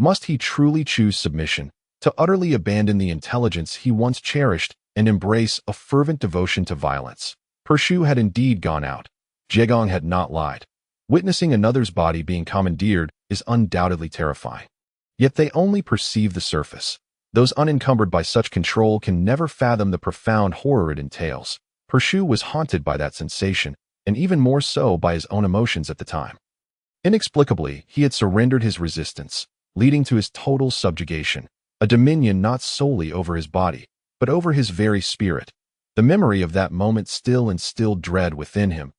Must he truly choose submission, to utterly abandon the intelligence he once cherished and embrace a fervent devotion to violence? Pershu had indeed gone out. Jiegong had not lied. Witnessing another's body being commandeered is undoubtedly terrifying. Yet they only perceive the surface. Those unencumbered by such control can never fathom the profound horror it entails. Pershu was haunted by that sensation, and even more so by his own emotions at the time. Inexplicably, he had surrendered his resistance, leading to his total subjugation, a dominion not solely over his body, but over his very spirit. The memory of that moment still instilled dread within him,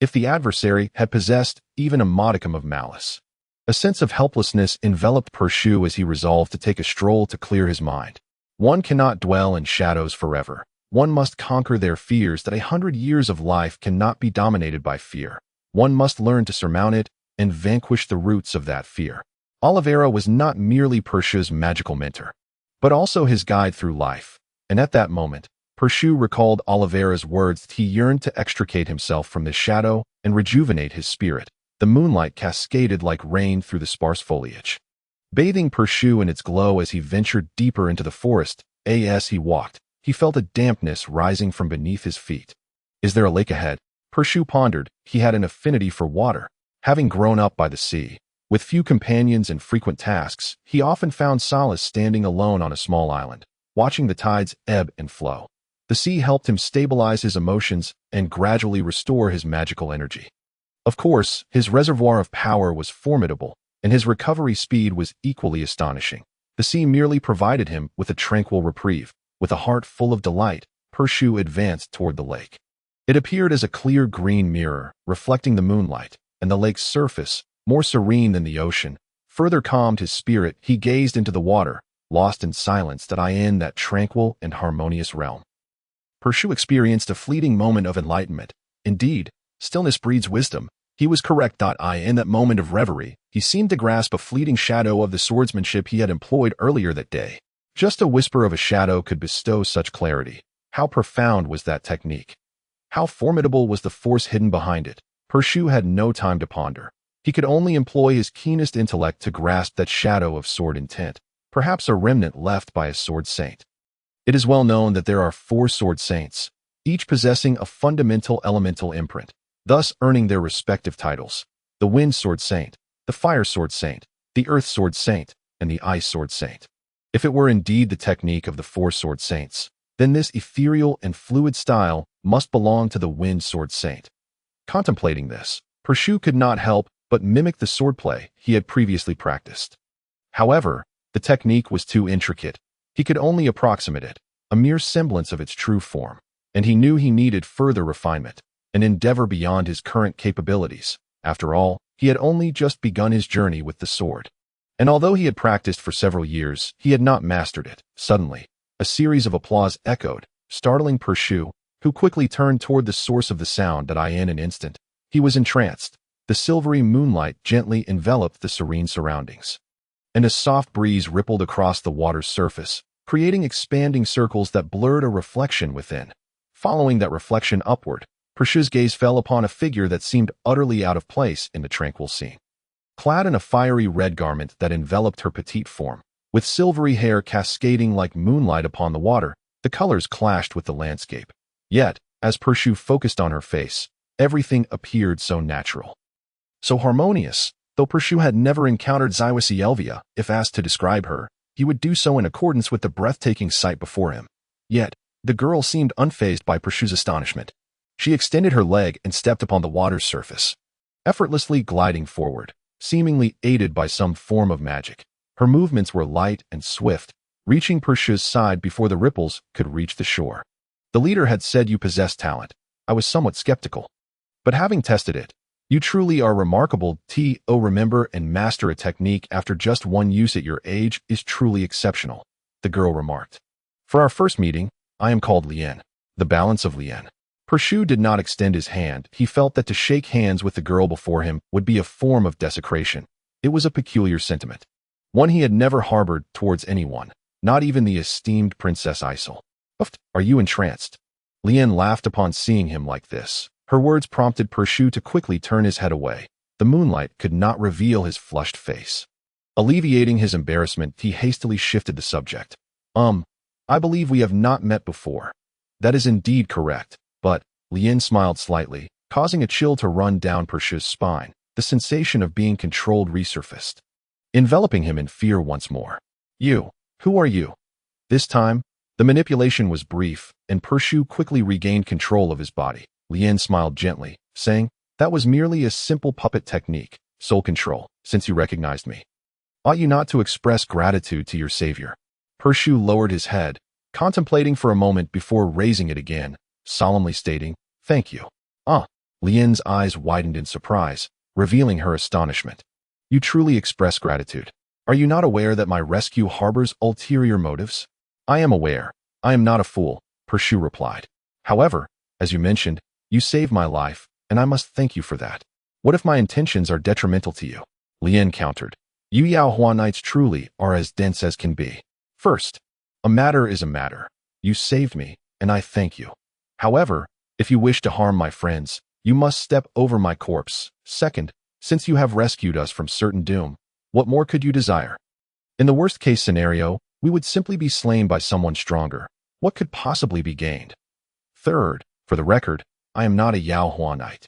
if the adversary had possessed even a modicum of malice. A sense of helplessness enveloped Pershu as he resolved to take a stroll to clear his mind. One cannot dwell in shadows forever. One must conquer their fears that 100 years of life cannot be dominated by fear. One must learn to surmount it and vanquish the roots of that fear. Oliveira was not merely Pershu's magical mentor, but also his guide through life. And at that moment, Pershu recalled Oliveira's words that he yearned to extricate himself from the shadow and rejuvenate his spirit. The moonlight cascaded like rain through the sparse foliage, bathing Pershu in its glow as he ventured deeper into the forest. As he walked, he felt a dampness rising from beneath his feet. Is there a lake ahead? Pershu pondered. He had an affinity for water. Having grown up by the sea, with few companions and frequent tasks, he often found solace standing alone on a small island, watching the tides ebb and flow. The sea helped him stabilize his emotions and gradually restore his magical energy. Of course, his reservoir of power was formidable, and his recovery speed was equally astonishing. The sea merely provided him with a tranquil reprieve. With a heart full of delight, Pershu advanced toward the lake. It appeared as a clear green mirror, reflecting the moonlight, and the lake's surface, more serene than the ocean, further calmed his spirit. He gazed into the water, lost in silence in that tranquil and harmonious realm. Pershu experienced a fleeting moment of enlightenment. Indeed, stillness breeds wisdom. He was correct. In that moment of reverie, he seemed to grasp a fleeting shadow of the swordsmanship he had employed earlier that day. Just a whisper of a shadow could bestow such clarity. How profound was that technique? How formidable was the force hidden behind it? Pershu had no time to ponder. He could only employ his keenest intellect to grasp that shadow of sword intent, perhaps a remnant left by a sword saint. It is well known that there are 4 sword saints, each possessing a fundamental elemental imprint, thus earning their respective titles: the Wind Sword Saint, the Fire Sword Saint, the Earth Sword Saint, and the Ice Sword Saint. If it were indeed the technique of the 4 sword saints, then this ethereal and fluid style must belong to the Wind Sword Saint. Contemplating this, Pershu could not help but mimic the swordplay he had previously practiced. However, the technique was too intricate. He could only approximate it, a mere semblance of its true form, and he knew he needed further refinement, an endeavor beyond his current capabilities. After all, he had only just begun his journey with the sword. And although he had practiced for several years, he had not mastered it. Suddenly, a series of applause echoed, startling Pershu, who quickly turned toward the source of the sound. In an instant, he was entranced. The silvery moonlight gently enveloped the serene surroundings, and a soft breeze rippled across the water's surface, creating expanding circles that blurred a reflection within. Following that reflection upward, Pershu's gaze fell upon a figure that seemed utterly out of place in the tranquil scene. Clad in a fiery red garment that enveloped her petite form, with silvery hair cascading like moonlight upon the water, the colors clashed with the landscape. Yet, as Pershu focused on her face, everything appeared so natural, so harmonious. Though Pershu had never encountered Elvia, if asked to describe her, he would do so in accordance with the breathtaking sight before him. Yet, the girl seemed unfazed by Pershu's astonishment. She extended her leg and stepped upon the water's surface, effortlessly gliding forward, seemingly aided by some form of magic. Her movements were light and swift, reaching Pershu's side before the ripples could reach the shore. The leader had said you possessed talent. I was somewhat skeptical. But having tested it, you truly are remarkable. Remember and master a technique after just one use at your age is truly exceptional, the girl remarked. For our first meeting, I am called Lien, the balance of Lien. Pershu did not extend his hand. He felt that to shake hands with the girl before him would be a form of desecration. It was a peculiar sentiment, one he had never harbored towards anyone, not even the esteemed Princess Isel. Are you entranced? Lien laughed upon seeing him like this. Her words prompted Pershu to quickly turn his head away. The moonlight could not reveal his flushed face. Alleviating his embarrassment, he hastily shifted the subject. I believe we have not met before. That is indeed correct, but, Lien smiled slightly, causing a chill to run down Pershu's spine. The sensation of being controlled resurfaced, enveloping him in fear once more. You, who are you? This time, the manipulation was brief, and Pershu quickly regained control of his body. Lien smiled gently, saying, that was merely a simple puppet technique, soul control, since you recognized me. Ought you not to express gratitude to your savior? Pershu lowered his head, contemplating for a moment before raising it again, solemnly stating, thank you. Lien's eyes widened in surprise, revealing her astonishment. You truly express gratitude. Are you not aware that my rescue harbors ulterior motives? I am aware. I am not a fool, Pershu replied. However, as you mentioned, you saved my life, and I must thank you for that. What if my intentions are detrimental to you? Lien countered. You Yaohua Knights truly are as dense as can be. First, a matter is a matter. You saved me, and I thank you. However, if you wish to harm my friends, you must step over my corpse. Second, since you have rescued us from certain doom, what more could you desire? In the worst-case scenario, we would simply be slain by someone stronger. What could possibly be gained? Third, for the record, I am not a Yaohua Knight.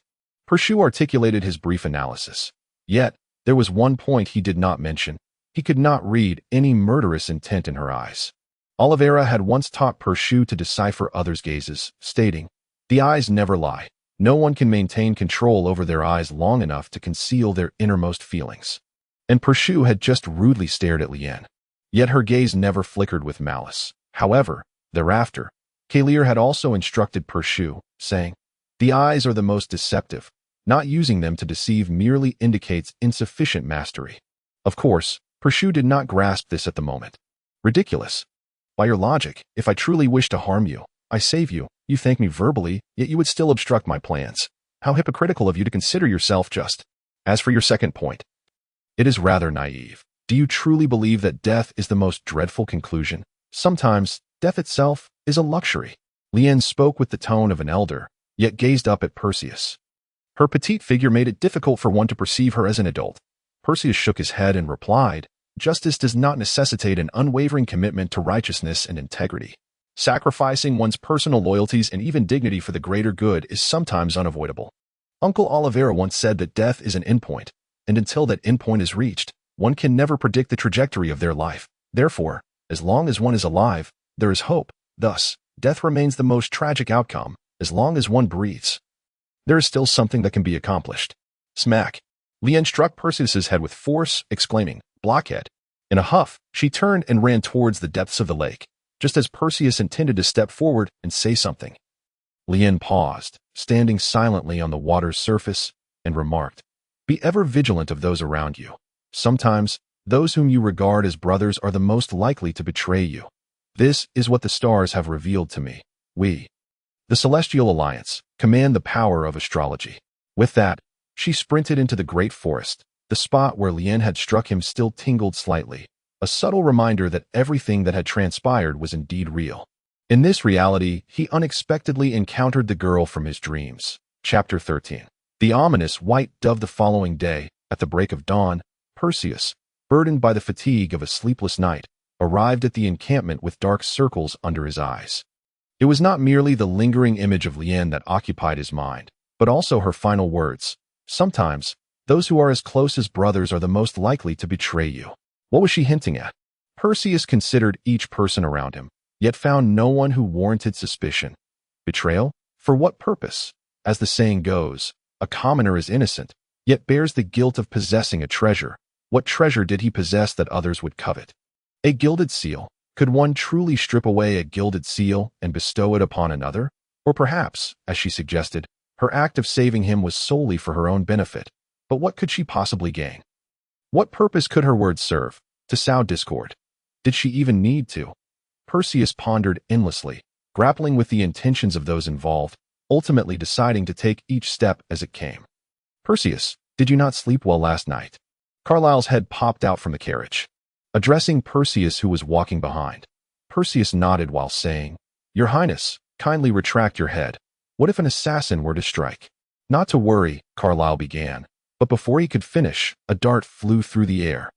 Pershu articulated his brief analysis. Yet, there was one point he did not mention. He could not read any murderous intent in her eyes. Oliveira had once taught Pershu to decipher others' gazes, stating, the eyes never lie. No one can maintain control over their eyes long enough to conceal their innermost feelings. And Pershu had just rudely stared at Lien. Yet her gaze never flickered with malice. However, thereafter, Kalir had also instructed Pershu, saying, the eyes are the most deceptive. Not using them to deceive merely indicates insufficient mastery. Of course, Pershu did not grasp this at the moment. Ridiculous. By your logic, if I truly wish to harm you, I save you, you thank me verbally, yet you would still obstruct my plans. How hypocritical of you to consider yourself just. As for your second point, it is rather naive. Do you truly believe that death is the most dreadful conclusion? Sometimes, death itself is a luxury. Lien spoke with the tone of an elder, yet gazed up at Perseus. Her petite figure made it difficult for one to perceive her as an adult. Perseus shook his head and replied, justice does not necessitate an unwavering commitment to righteousness and integrity. Sacrificing one's personal loyalties and even dignity for the greater good is sometimes unavoidable. Uncle Oliveira once said that death is an endpoint, and until that endpoint is reached, one can never predict the trajectory of their life. Therefore, as long as one is alive, there is hope. Thus, death remains the most tragic outcome. As long as one breathes, there is still something that can be accomplished. Smack! Lien struck Perseus's head with force, exclaiming, blockhead. In a huff, she turned and ran towards the depths of the lake, just as Perseus intended to step forward and say something. Lien paused, standing silently on the water's surface, and remarked, be ever vigilant of those around you. Sometimes, those whom you regard as brothers are the most likely to betray you. This is what the stars have revealed to me. We, the Celestial Alliance, command the power of astrology. With that, she sprinted into the great forest. The spot where Lien had struck him still tingled slightly. a subtle reminder that everything that had transpired was indeed real. In this reality, he unexpectedly encountered the girl from his dreams. Chapter 13. The ominous white dove. The following day, at the break of dawn, Perseus, burdened by the fatigue of a sleepless night, arrived at the encampment with dark circles under his eyes. It was not merely the lingering image of yearn that occupied his mind, but also her final words. Sometimes, those who are as close as brothers are the most likely to betray you. What was she hinting at? Perseus considered each person around him, yet found no one who warranted suspicion. Betrayal? For what purpose? As the saying goes, a commoner is innocent, yet bears the guilt of possessing a treasure. What treasure did he possess that others would covet? A gilded seal. Could one truly strip away a gilded seal and bestow it upon another? Or perhaps, as she suggested, her act of saving him was solely for her own benefit. But what could she possibly gain? What purpose could her words serve? To sow discord? Did she even need to? Perseus pondered endlessly, grappling with the intentions of those involved, ultimately deciding to take each step as it came. Perseus, did you not sleep well last night? Carlyle's head popped out from the carriage. Addressing Perseus, who was walking behind, Perseus nodded while saying, Your Highness, kindly retract your head. What if an assassin were to strike? Not to worry, Carlyle began, but before he could finish, a dart flew through the air,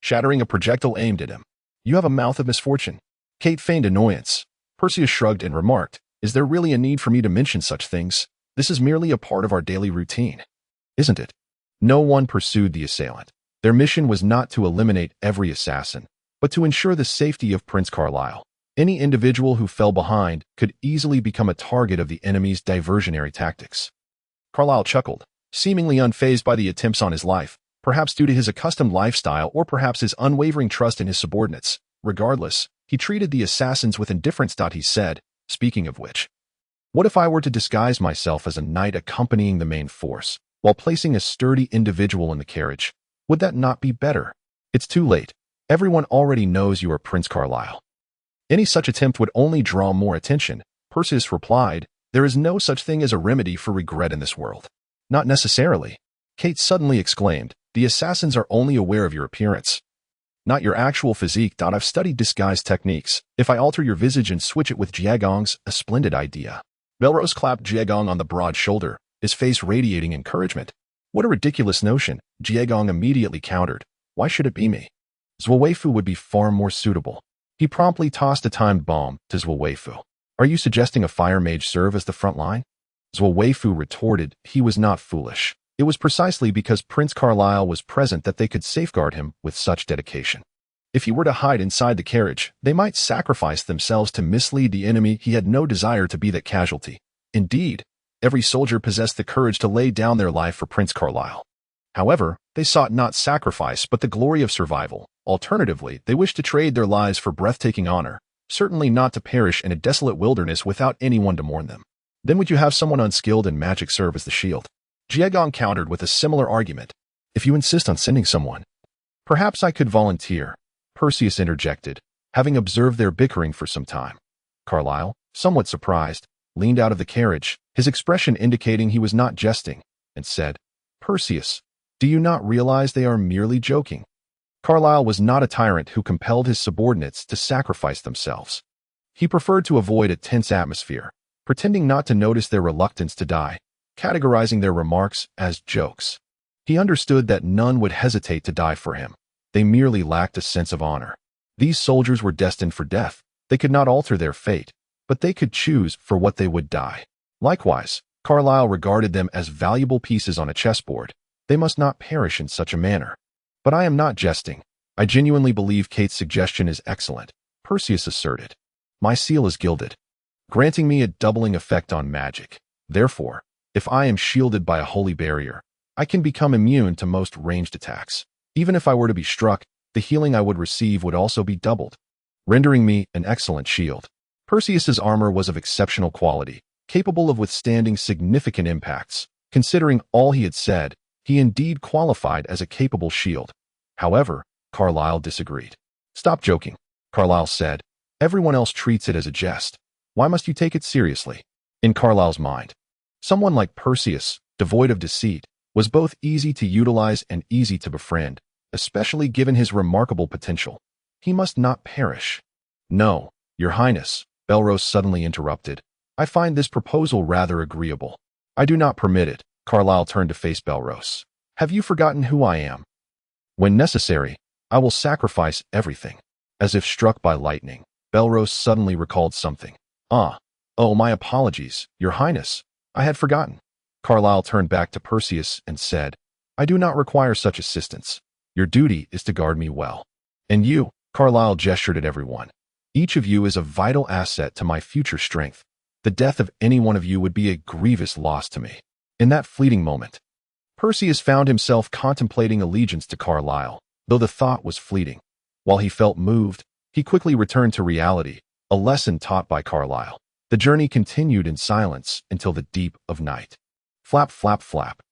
shattering a projectile aimed at him. You have a mouth of misfortune. Kate feigned annoyance. Perseus shrugged and remarked, Is there really a need for me to mention such things? This is merely a part of our daily routine, isn't it? No one pursued the assailant. Their mission was not to eliminate every assassin, but to ensure the safety of Prince Carlyle. Any individual who fell behind could easily become a target of the enemy's diversionary tactics. Carlyle chuckled, seemingly unfazed by the attempts on his life, perhaps due to his accustomed lifestyle or perhaps his unwavering trust in his subordinates. Regardless, he treated the assassins with indifference. He said, Speaking of which, what if I were to disguise myself as a knight accompanying the main force, while placing a sturdy individual in the carriage? Would that not be better? It's too late. Everyone already knows you are Prince Carlyle. Any such attempt would only draw more attention. Perseus replied, There is no such thing as a remedy for regret in this world. Not necessarily. Kate suddenly exclaimed, The assassins are only aware of your appearance, not your actual physique. I've studied disguise techniques. If I alter your visage and switch it with Jiagong's, a splendid idea. Belrose clapped Jiagong on the broad shoulder, his face radiating encouragement. What a ridiculous notion, Jiagong immediately countered. Why should it be me? Zwaweifu would be far more suitable. He promptly tossed a timed bomb to Zwaweifu. Are you suggesting a fire mage serve as the front line? Zwaweifu retorted, he was not foolish. It was precisely because Prince Carlyle was present that they could safeguard him with such dedication. If he were to hide inside the carriage, they might sacrifice themselves to mislead the enemy. He had no desire to be that casualty. Indeed, every soldier possessed the courage to lay down their life for Prince Carlyle. However, they sought not sacrifice but the glory of survival. Alternatively, they wished to trade their lives for breathtaking honor, certainly not to perish in a desolate wilderness without anyone to mourn them. Then would you have someone unskilled in magic serve as the shield? Jiagong countered with a similar argument. If you insist on sending someone, perhaps I could volunteer, Perseus interjected, having observed their bickering for some time. Carlyle, somewhat surprised, leaned out of the carriage, his expression indicating he was not jesting, and said, Perseus, do you not realize they are merely joking? Carlyle was not a tyrant who compelled his subordinates to sacrifice themselves. He preferred to avoid a tense atmosphere, pretending not to notice their reluctance to die, categorizing their remarks as jokes. He understood that none would hesitate to die for him. They merely lacked a sense of honor. These soldiers were destined for death. They could not alter their fate, but they could choose for what they would die. Likewise, Carlyle regarded them as valuable pieces on a chessboard. They must not perish in such a manner. But I am not jesting. I genuinely believe Kate's suggestion is excellent, Perseus asserted. My seal is gilded, granting me a doubling effect on magic. Therefore, if I am shielded by a holy barrier, I can become immune to most ranged attacks. Even if I were to be struck, the healing I would receive would also be doubled, rendering me an excellent shield. Perseus's armor was of exceptional quality, capable of withstanding significant impacts. Considering all he had said, he indeed qualified as a capable shield. However, Carlyle disagreed. Stop joking, Carlyle said. Everyone else treats it as a jest. Why must you take it seriously? In Carlyle's mind, someone like Perseus, devoid of deceit, was both easy to utilize and easy to befriend, especially given his remarkable potential. He must not perish. No, Your Highness, Belrose suddenly interrupted. I find this proposal rather agreeable. I do not permit it. Carlyle turned to face Belrose. Have you forgotten who I am? When necessary, I will sacrifice everything. As if struck by lightning, Belrose suddenly recalled something. Oh, my apologies, Your Highness. I had forgotten. Carlyle turned back to Perseus and said, I do not require such assistance. Your duty is to guard me well. And you, Carlyle gestured at everyone. Each of you is a vital asset to my future strength. The death of any one of you would be a grievous loss to me. In that fleeting moment, Perseus found himself contemplating allegiance to Carlyle, though the thought was fleeting. While he felt moved, he quickly returned to reality, a lesson taught by Carlyle. The journey continued in silence until the deep of night. Flap, flap, flap.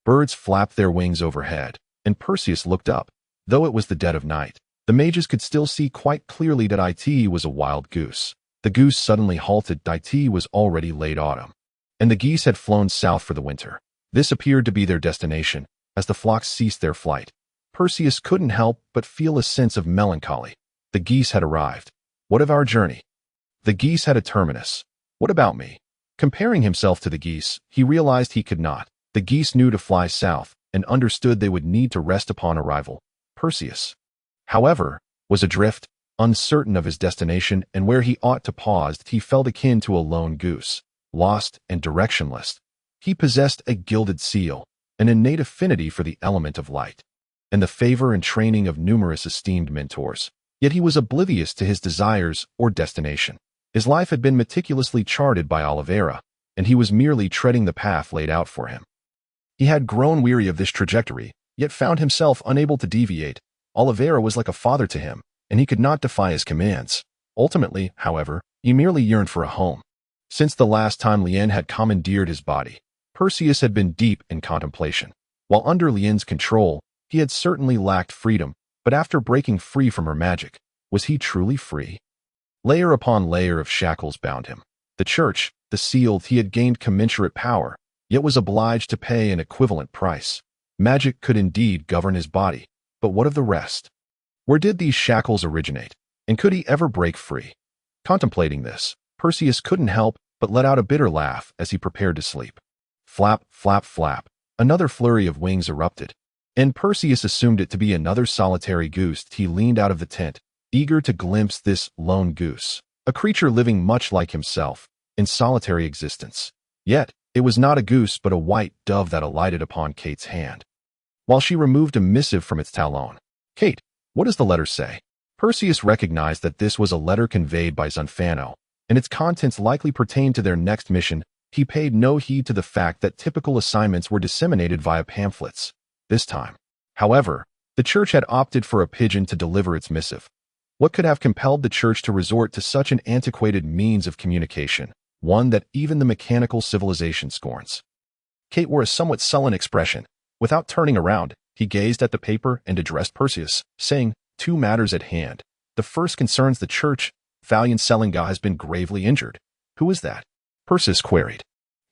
Birds flapped their wings overhead, and Perseus looked up. Though it was the dead of night, the mages could still see quite clearly that it was a wild goose. The goose suddenly halted. It was already late autumn, and the geese had flown south for the winter. This appeared to be their destination. As the flocks ceased their flight, Perseus couldn't help but feel a sense of melancholy. The geese had arrived. What of our journey? The geese had a terminus. What about me? Comparing himself to the geese, he realized he could not. The geese knew to fly south and understood they would need to rest upon arrival. Perseus, however, was adrift, uncertain of his destination and where he ought to pause. He felt akin to a lone goose, lost and directionless. He possessed a gilded seal, an innate affinity for the element of light, and the favor and training of numerous esteemed mentors. Yet he was oblivious to his desires or destination. His life had been meticulously charted by Oliveira, and he was merely treading the path laid out for him. He had grown weary of this trajectory, yet found himself unable to deviate. Oliveira was like a father to him, and he could not defy his commands. Ultimately, however, he merely yearned for a home. Since the last time Lien had commandeered his body, Perseus had been deep in contemplation. While under Lien's control, he had certainly lacked freedom, but after breaking free from her magic, was he truly free? Layer upon layer of shackles bound him. The church, the sealed, he had gained commensurate power, yet was obliged to pay an equivalent price. Magic could indeed govern his body, but what of the rest? Where did these shackles originate, and could he ever break free? Contemplating this, Perseus couldn't help but let out a bitter laugh as he prepared to sleep. Flap, flap, flap. Another flurry of wings erupted, and Perseus assumed it to be another solitary goose. He leaned out of the tent, eager to glimpse this lone goose, a creature living much like himself, in solitary existence. Yet, it was not a goose but a white dove that alighted upon Kate's hand, while she removed a missive from its talon. Kate, what does the letter say? Perseus recognized that this was a letter conveyed by Zunfano, and its contents likely pertained to their next mission. He paid no heed to the fact that typical assignments were disseminated via pamphlets. This time, however, the church had opted for a pigeon to deliver its missive. What could have compelled the church to resort to such an antiquated means of communication, one that even the mechanical civilization scorns? Kate wore a somewhat sullen expression. Without turning around, he gazed at the paper and addressed Perseus, saying, 2 matters at hand. The first concerns the church. Thalion Selinga has been gravely injured. Who is that? Perseus queried.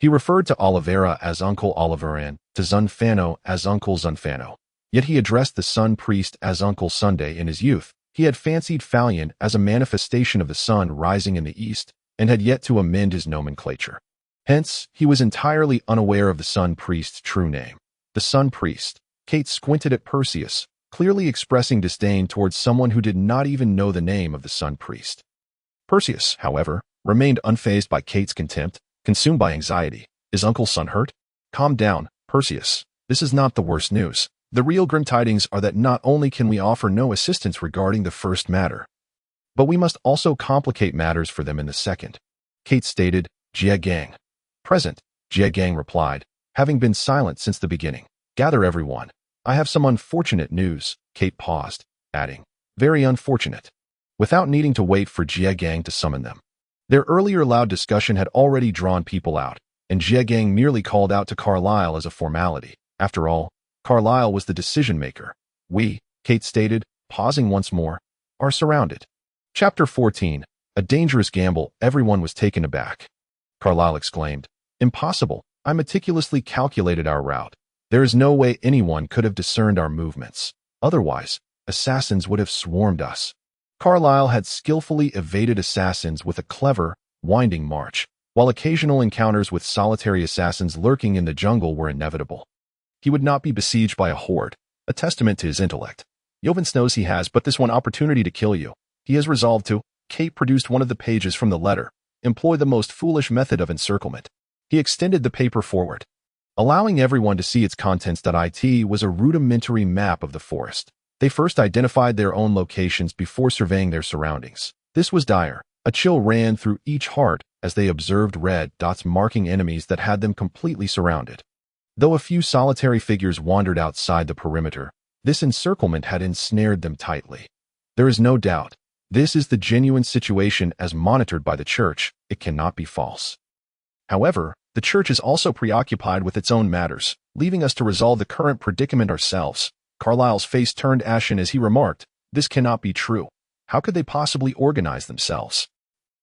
He referred to Oliveira as Uncle Oliveran, to Zunfano as Uncle Zunfano. Yet he addressed the sun priest as Uncle Sunday in his youth. He had fancied Thalion as a manifestation of the sun rising in the east, and had yet to amend his nomenclature. Hence, he was entirely unaware of the sun priest's true name. The sun priest. Kate squinted at Perseus, clearly expressing disdain towards someone who did not even know the name of the sun priest. Perseus, however, remained unfazed by Kate's contempt, consumed by anxiety. Is Uncle Sun hurt? Calm down, Perseus. This is not the worst news. The real grim tidings are that not only can we offer no assistance regarding the first matter, but we must also complicate matters for them in the second. Kate stated, Jia Gang. Present, Jia Gang replied, having been silent since the beginning. Gather everyone. I have some unfortunate news. Kate paused, adding, very unfortunate, without needing to wait for Jia Gang to summon them. Their earlier loud discussion had already drawn people out, and Jia Gang merely called out to Carlyle as a formality. After all, Carlyle was the decision-maker. We, Kate stated, pausing once more, are surrounded. Chapter 14. A dangerous gamble. Everyone was taken aback. Carlyle exclaimed, Impossible. I meticulously calculated our route. There is no way anyone could have discerned our movements. Otherwise, assassins would have swarmed us. Carlyle had skillfully evaded assassins with a clever, winding march, while occasional encounters with solitary assassins lurking in the jungle were inevitable. He would not be besieged by a horde, a testament to his intellect. Jovens knows he has but this one opportunity to kill you. He has resolved to. Kate produced one of the pages from the letter. Employ the most foolish method of encirclement. He extended the paper forward, allowing everyone to see its contents. It was a rudimentary map of the forest. They first identified their own locations before surveying their surroundings. This was dire. A chill ran through each heart as they observed red dots marking enemies that had them completely surrounded. Though a few solitary figures wandered outside the perimeter, this encirclement had ensnared them tightly. There is no doubt, this is the genuine situation as monitored by the Church. It cannot be false. However, the Church is also preoccupied with its own matters, leaving us to resolve the current predicament ourselves. Carlyle's face turned ashen as he remarked, "This cannot be true. How could they possibly organize themselves?"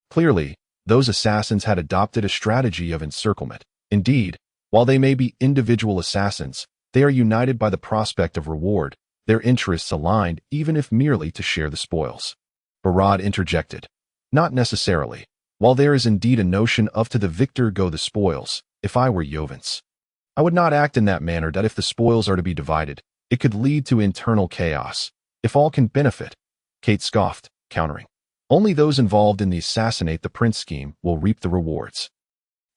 Clearly, those assassins had adopted a strategy of encirclement. Indeed, while they may be individual assassins, they are united by the prospect of reward, their interests aligned even if merely to share the spoils. Barad interjected, "Not necessarily. While there is indeed a notion of to the victor go the spoils, if I were Jovens, I would not act in that manner that if the spoils are to be divided, it could lead to internal chaos. If all can benefit," Kate scoffed, countering, "only those involved in the assassinate the prince scheme will reap the rewards.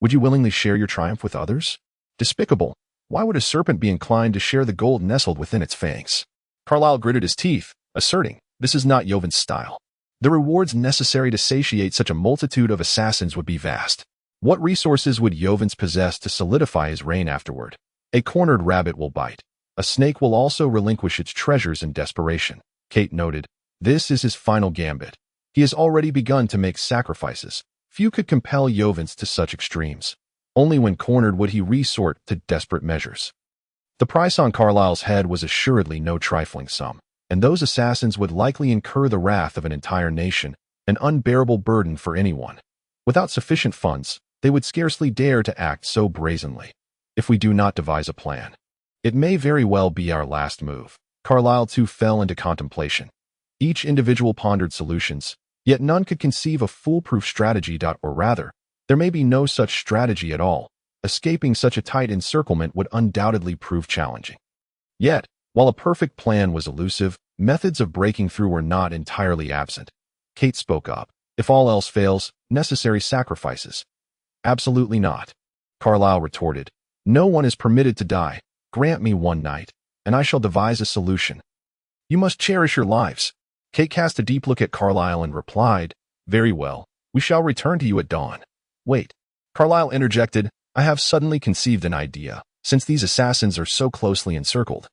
Would you willingly share your triumph with others? Despicable. Why would a serpent be inclined to share the gold nestled within its fangs?" Carlyle gritted his teeth, asserting, "This is not Jovens' style. The rewards necessary to satiate such a multitude of assassins would be vast. What resources would Jovens possess to solidify his reign afterward? A cornered rabbit will bite. A snake will also relinquish its treasures in desperation." Kate noted, "This is his final gambit. He has already begun to make sacrifices. Few could compel Jovens to such extremes. Only when cornered would he resort to desperate measures." The price on Carlyle's head was assuredly no trifling sum, and those assassins would likely incur the wrath of an entire nation, an unbearable burden for anyone. Without sufficient funds, they would scarcely dare to act so brazenly. If we do not devise a plan, it may very well be our last move. Carlyle too fell into contemplation. Each individual pondered solutions, yet none could conceive a foolproof strategy. Or rather, there may be no such strategy at all. Escaping such a tight encirclement would undoubtedly prove challenging. Yet, while a perfect plan was elusive, methods of breaking through were not entirely absent. Kate spoke up. "If all else fails, necessary sacrifices." "Absolutely not," Carlyle retorted. "No one is permitted to die. Grant me one night, and I shall devise a solution." "You must cherish your lives." Kate cast a deep look at Carlyle and replied, "Very well, we shall return to you at dawn." "Wait," Carlyle interjected, "I have suddenly conceived an idea, since these assassins are so closely encircled."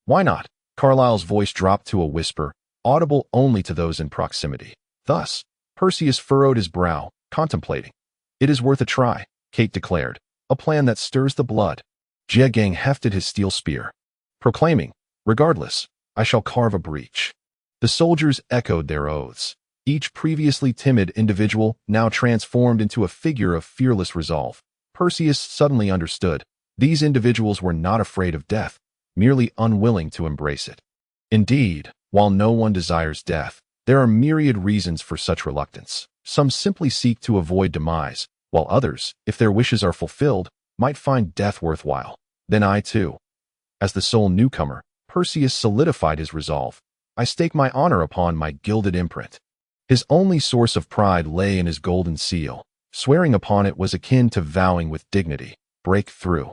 "Why not?" Carlyle's voice dropped to a whisper, audible only to those in proximity. Thus, Perseus furrowed his brow, contemplating. "It is worth a try," Kate declared, "a plan that stirs the blood." Jegang hefted his steel spear, proclaiming, "Regardless, I shall carve a breach." The soldiers echoed their oaths. Each previously timid individual now transformed into a figure of fearless resolve. Perseus suddenly understood. These individuals were not afraid of death, merely unwilling to embrace it. Indeed, while no one desires death, there are myriad reasons for such reluctance. Some simply seek to avoid demise, while others, if their wishes are fulfilled, might find death worthwhile. Then I too. As the sole newcomer, Perseus solidified his resolve. "I stake my honor upon my gilded imprint." His only source of pride lay in his golden seal. Swearing upon it was akin to vowing with dignity. "Break through."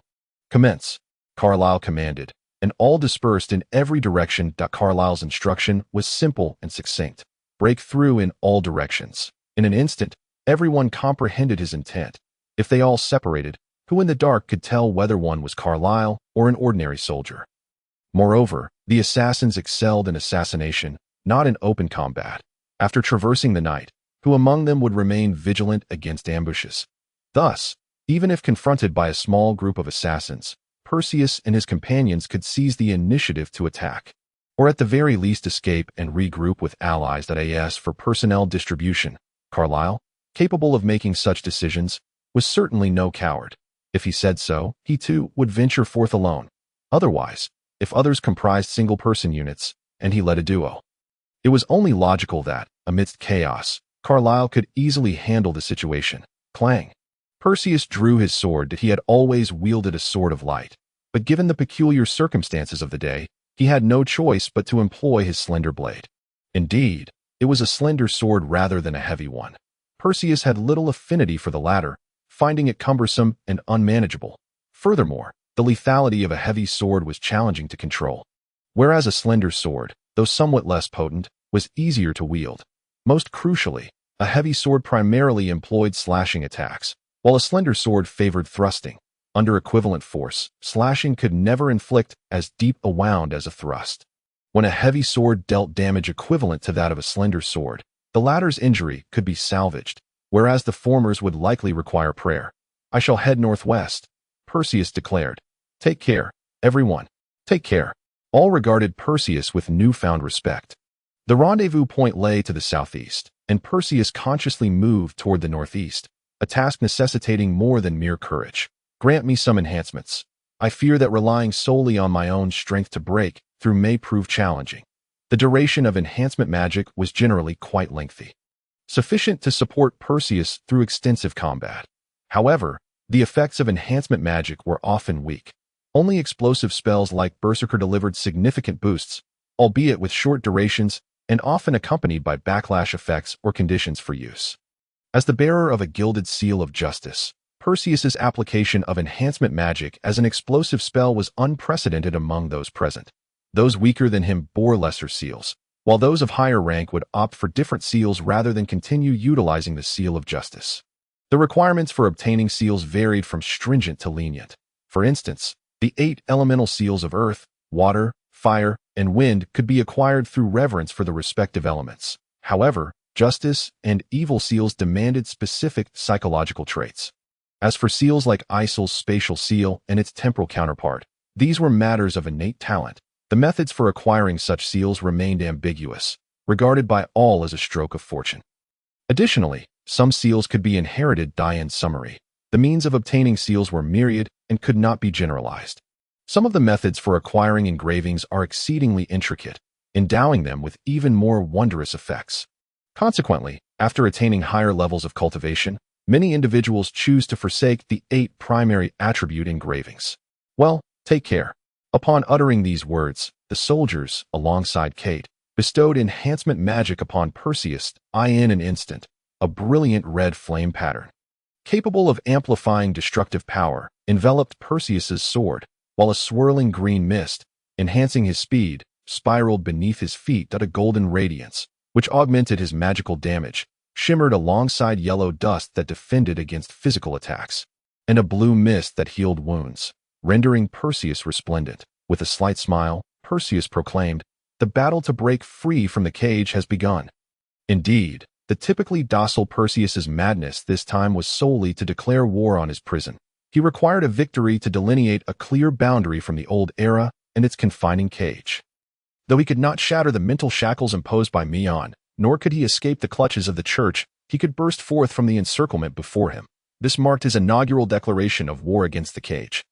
"Commence," Carlyle commanded, and all dispersed in every direction. Carlyle's instruction was simple and succinct. Break through in all directions. In an instant, everyone comprehended his intent. If they all separated, who in the dark could tell whether one was Carlyle or an ordinary soldier? Moreover, the assassins excelled in assassination, not in open combat. After traversing the night, who among them would remain vigilant against ambushes? Thus, even if confronted by a small group of assassins, Perseus and his companions could seize the initiative to attack, or at the very least escape and regroup with allies. As for personnel distribution, Carlyle, capable of making such decisions, was certainly no coward. If he said so, he too would venture forth alone. Otherwise, if others comprised single-person units, and he led a duo. It was only logical that, amidst chaos, Carlyle could easily handle the situation. Clang. Perseus drew his sword that he had always wielded, a sword of light. But given the peculiar circumstances of the day, he had no choice but to employ his slender blade. Indeed, it was a slender sword rather than a heavy one. Perseus had little affinity for the latter, finding it cumbersome and unmanageable. Furthermore, the lethality of a heavy sword was challenging to control, whereas a slender sword, though somewhat less potent, was easier to wield. Most crucially, a heavy sword primarily employed slashing attacks, while a slender sword favored thrusting. Under equivalent force, slashing could never inflict as deep a wound as a thrust. When a heavy sword dealt damage equivalent to that of a slender sword, the latter's injury could be salvaged, whereas the former's would likely require prayer. "I shall head northwest," Perseus declared. "Take care, everyone. Take care." All regarded Perseus with newfound respect. The rendezvous point lay to the southeast, and Perseus consciously moved toward the northeast, a task necessitating more than mere courage. "Grant me some enhancements. I fear that relying solely on my own strength to break through may prove challenging." The duration of enhancement magic was generally quite lengthy, sufficient to support Perseus through extensive combat. However, the effects of enhancement magic were often weak. Only explosive spells like Berserker delivered significant boosts, albeit with short durations and often accompanied by backlash effects or conditions for use. As the bearer of a gilded seal of justice, Perseus's application of enhancement magic as an explosive spell was unprecedented among those present. Those weaker than him bore lesser seals, while those of higher rank would opt for different seals rather than continue utilizing the seal of justice. The requirements for obtaining seals varied from stringent to lenient. For instance, the 8 elemental seals of earth, water, fire, and wind could be acquired through reverence for the respective elements. However, justice and evil seals demanded specific psychological traits. As for seals like Isil's spatial seal and its temporal counterpart, these were matters of innate talent. The methods for acquiring such seals remained ambiguous, regarded by all as a stroke of fortune. Additionally, some seals could be inherited. In summary, the means of obtaining seals were myriad and could not be generalized. Some of the methods for acquiring engravings are exceedingly intricate, endowing them with even more wondrous effects. Consequently, after attaining higher levels of cultivation, many individuals choose to forsake the 8 primary attribute engravings. "Well, take care." Upon uttering these words, the soldiers, alongside Kate, bestowed enhancement magic upon Perseus. In an instant, a brilliant red flame pattern, capable of amplifying destructive power, enveloped Perseus's sword, while a swirling green mist, enhancing his speed, spiraled beneath his feet. A golden radiance, which augmented his magical damage, shimmered alongside yellow dust that defended against physical attacks, and a blue mist that healed wounds, rendering Perseus resplendent. With a slight smile, Perseus proclaimed, "The battle to break free from the cage has begun." Indeed, the typically docile Perseus's madness this time was solely to declare war on his prison. He required a victory to delineate a clear boundary from the old era and its confining cage. Though he could not shatter the mental shackles imposed by Meon, nor could he escape the clutches of the church, he could burst forth from the encirclement before him. This marked his inaugural declaration of war against the cage.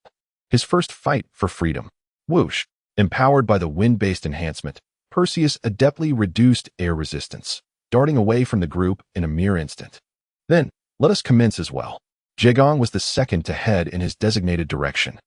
His first fight for freedom. Whoosh! Empowered by the wind-based enhancement, Perseus adeptly reduced air resistance, darting away from the group in a mere instant. "Then, let us commence as well." Jaegong was the second to head in his designated direction,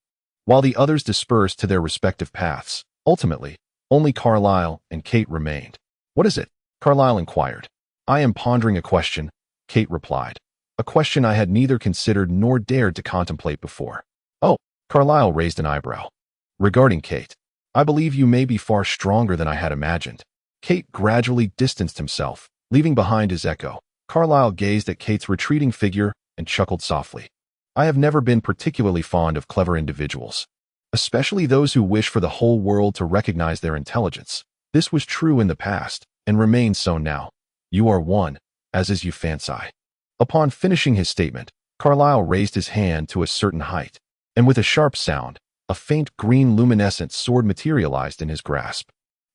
while the others dispersed to their respective paths. Ultimately, only Carlyle and Kate remained. "What is it?" Carlyle inquired. "I am pondering a question," Kate replied. "A question I had neither considered nor dared to contemplate before." "Oh," Carlyle raised an eyebrow. "Regarding Kate, I believe you may be far stronger than I had imagined." Kate gradually distanced himself, leaving behind his echo. Carlyle gazed at Kate's retreating figure and chuckled softly. "I have never been particularly fond of clever individuals, especially those who wish for the whole world to recognize their intelligence. This was true in the past, and remains so now. You are one, as is Eufanci." Upon finishing his statement, Carlyle raised his hand to a certain height, and with a sharp sound, a faint green luminescent sword materialized in his grasp.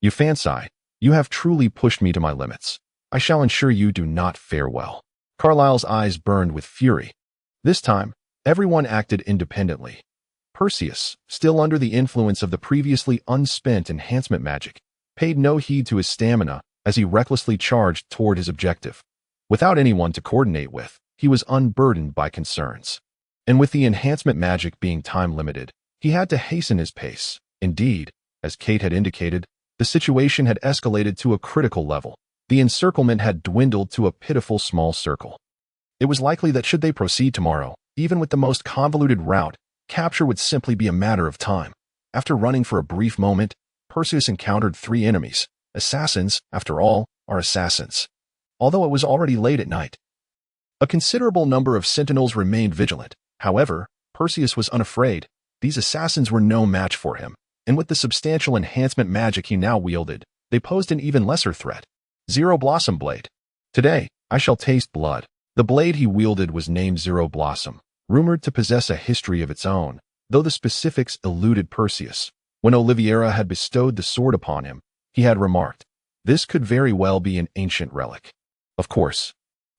"Eufanci, you have truly pushed me to my limits. I shall ensure you do not fare well." Carlyle's eyes burned with fury. This time, everyone acted independently. Perseus, still under the influence of the previously unspent enhancement magic, paid no heed to his stamina as he recklessly charged toward his objective. Without anyone to coordinate with, he was unburdened by concerns. And with the enhancement magic being time-limited, he had to hasten his pace. Indeed, as Kate had indicated, the situation had escalated to a critical level. The encirclement had dwindled to a pitiful small circle. It was likely that should they proceed tomorrow, even with the most convoluted route, capture would simply be a matter of time. After running for a brief moment, Perseus encountered 3 enemies. Assassins, after all, are assassins. Although it was already late at night, a considerable number of sentinels remained vigilant. However, Perseus was unafraid. These assassins were no match for him, and with the substantial enhancement magic he now wielded, they posed an even lesser threat. Zero Blossom Blade. Today, I shall taste blood. The blade he wielded was named Zero Blossom, rumored to possess a history of its own, though the specifics eluded Perseus. When Oliveira had bestowed the sword upon him, he had remarked, "This could very well be an ancient relic." Of course,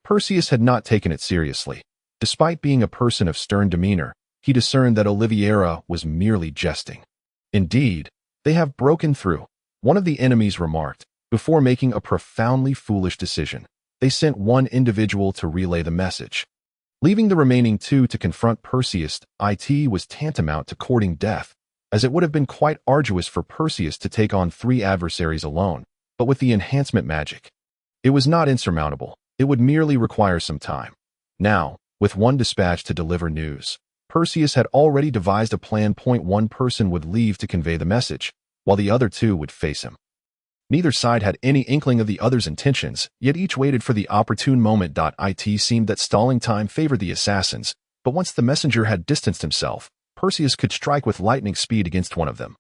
Perseus had not taken it seriously. Despite being a person of stern demeanor, he discerned that Oliveira was merely jesting. "Indeed, they have broken through," one of the enemies remarked, before making a profoundly foolish decision. They sent one individual to relay the message. Leaving the remaining 2 to confront Perseus, it was tantamount to courting death, as it would have been quite arduous for Perseus to take on 3 adversaries alone, but with the enhancement magic, it was not insurmountable. It would merely require some time. Now, with one dispatch to deliver news, Perseus had already devised a plan. One person would leave to convey the message, while the other 2 would face him. Neither side had any inkling of the other's intentions, yet each waited for the opportune moment. It seemed that stalling time favored the assassins, but once the messenger had distanced himself, Perseus could strike with lightning speed against one of them.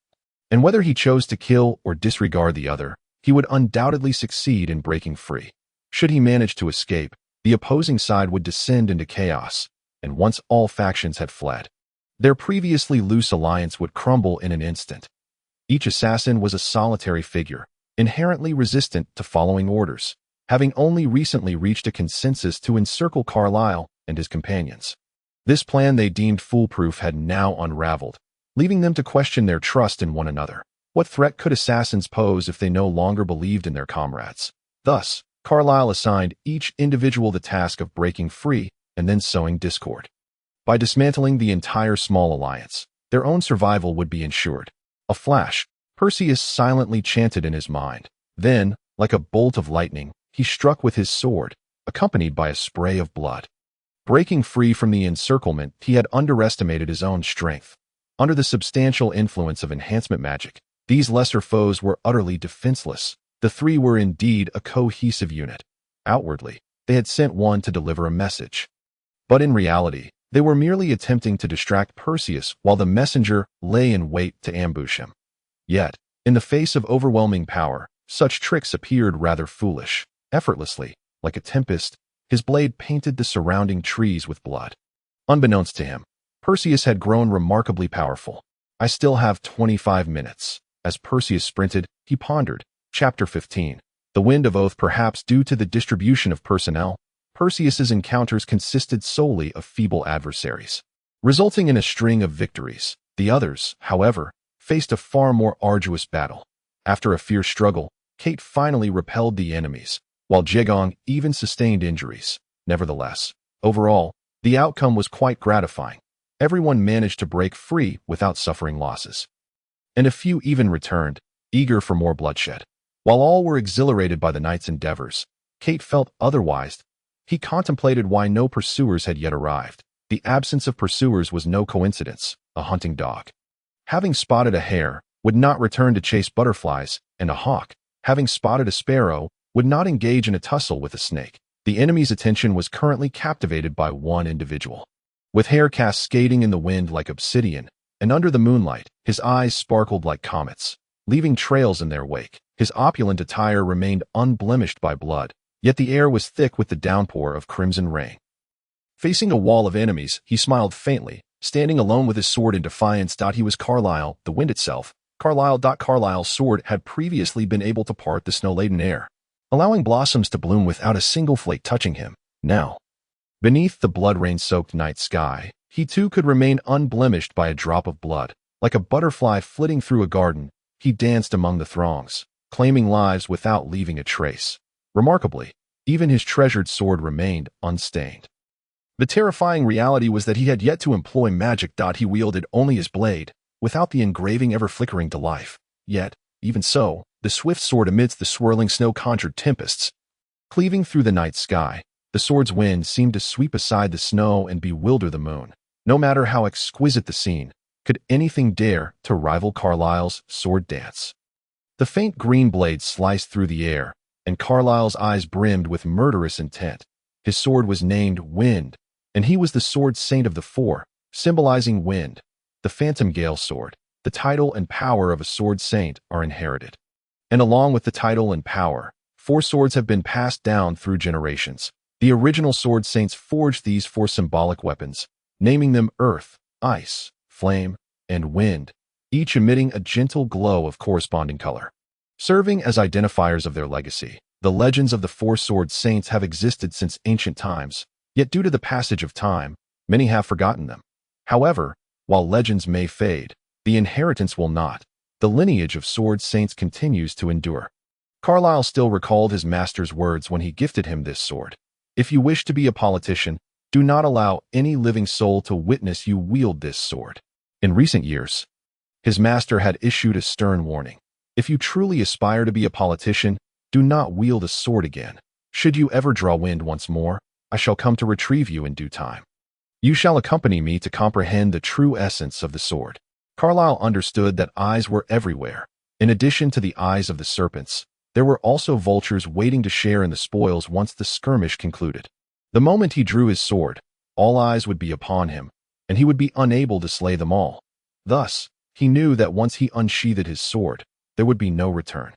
And whether he chose to kill or disregard the other, he would undoubtedly succeed in breaking free. Should he manage to escape, the opposing side would descend into chaos, and once all factions had fled, their previously loose alliance would crumble in an instant. Each assassin was a solitary figure, inherently resistant to following orders, having only recently reached a consensus to encircle Carlyle and his companions. This plan they deemed foolproof had now unraveled, leaving them to question their trust in one another. What threat could assassins pose if they no longer believed in their comrades? Thus, Carlyle assigned each individual the task of breaking free and then sowing discord. By dismantling the entire small alliance, their own survival would be ensured. A flash, Perseus silently chanted in his mind. Then, like a bolt of lightning, he struck with his sword, accompanied by a spray of blood. Breaking free from the encirclement, he had underestimated his own strength. Under the substantial influence of enhancement magic, these lesser foes were utterly defenseless. The 3 were indeed a cohesive unit. Outwardly, they had sent one to deliver a message. But in reality, they were merely attempting to distract Perseus while the messenger lay in wait to ambush him. Yet, in the face of overwhelming power, such tricks appeared rather foolish. Effortlessly, like a tempest, his blade painted the surrounding trees with blood. Unbeknownst to him, Perseus had grown remarkably powerful. "I still have 25 minutes. As Perseus sprinted, he pondered. Chapter 15. The Wind of Oath. Perhaps due to the distribution of personnel, Perseus's encounters consisted solely of feeble adversaries, resulting in a string of victories. The others, however, faced a far more arduous battle. After a fierce struggle, Kate finally repelled the enemies, while Jegong even sustained injuries. Nevertheless, overall, the outcome was quite gratifying. Everyone managed to break free without suffering losses. And a few even returned, eager for more bloodshed. While all were exhilarated by the knight's endeavors, Kate felt otherwise. He contemplated why no pursuers had yet arrived. The absence of pursuers was no coincidence. A hunting dog, having spotted a hare, would not return to chase butterflies, and a hawk, having spotted a sparrow, would not engage in a tussle with a snake. The enemy's attention was currently captivated by one individual. With hair cascading in the wind like obsidian, and under the moonlight, his eyes sparkled like comets, leaving trails in their wake. His opulent attire remained unblemished by blood, yet the air was thick with the downpour of crimson rain. Facing a wall of enemies, he smiled faintly, standing alone with his sword in defiance. He was Carlyle, the wind itself. Carlyle's sword had previously been able to part the snow-laden air, allowing blossoms to bloom without a single flake touching him. Now, beneath the blood-rain-soaked night sky, he too could remain unblemished by a drop of blood. Like a butterfly flitting through a garden, he danced among the throngs, claiming lives without leaving a trace. Remarkably, even his treasured sword remained unstained. The terrifying reality was that he had yet to employ magic. He wielded only his blade, without the engraving ever flickering to life. Yet, even so, the swift sword amidst the swirling snow conjured tempests. Cleaving through the night sky, the sword's wind seemed to sweep aside the snow and bewilder the moon. No matter how exquisite the scene, could anything dare to rival Carlyle's sword dance? The faint green blade sliced through the air, and Carlyle's eyes brimmed with murderous intent. His sword was named Wind, and he was the sword saint of the four, symbolizing wind. The phantom gale sword, the title and power of a sword saint, are inherited. And along with the title and power, 4 swords have been passed down through generations. The original sword saints forged these 4 symbolic weapons, naming them Earth, Ice, Flame, and Wind, each emitting a gentle glow of corresponding color. Serving as identifiers of their legacy, the legends of the 4 sword saints have existed since ancient times, yet due to the passage of time, many have forgotten them. However, while legends may fade, the inheritance will not. The lineage of sword saints continues to endure. Carlyle still recalled his master's words when he gifted him this sword. If you wish to be a politician, do not allow any living soul to witness you wield this sword. In recent years, his master had issued a stern warning. If you truly aspire to be a politician, do not wield a sword again. Should you ever draw wind once more, I shall come to retrieve you in due time. You shall accompany me to comprehend the true essence of the sword. Carlyle understood that eyes were everywhere. In addition to the eyes of the serpents, there were also vultures waiting to share in the spoils once the skirmish concluded. The moment he drew his sword, all eyes would be upon him, and he would be unable to slay them all. Thus, he knew that once he unsheathed his sword, there would be no return.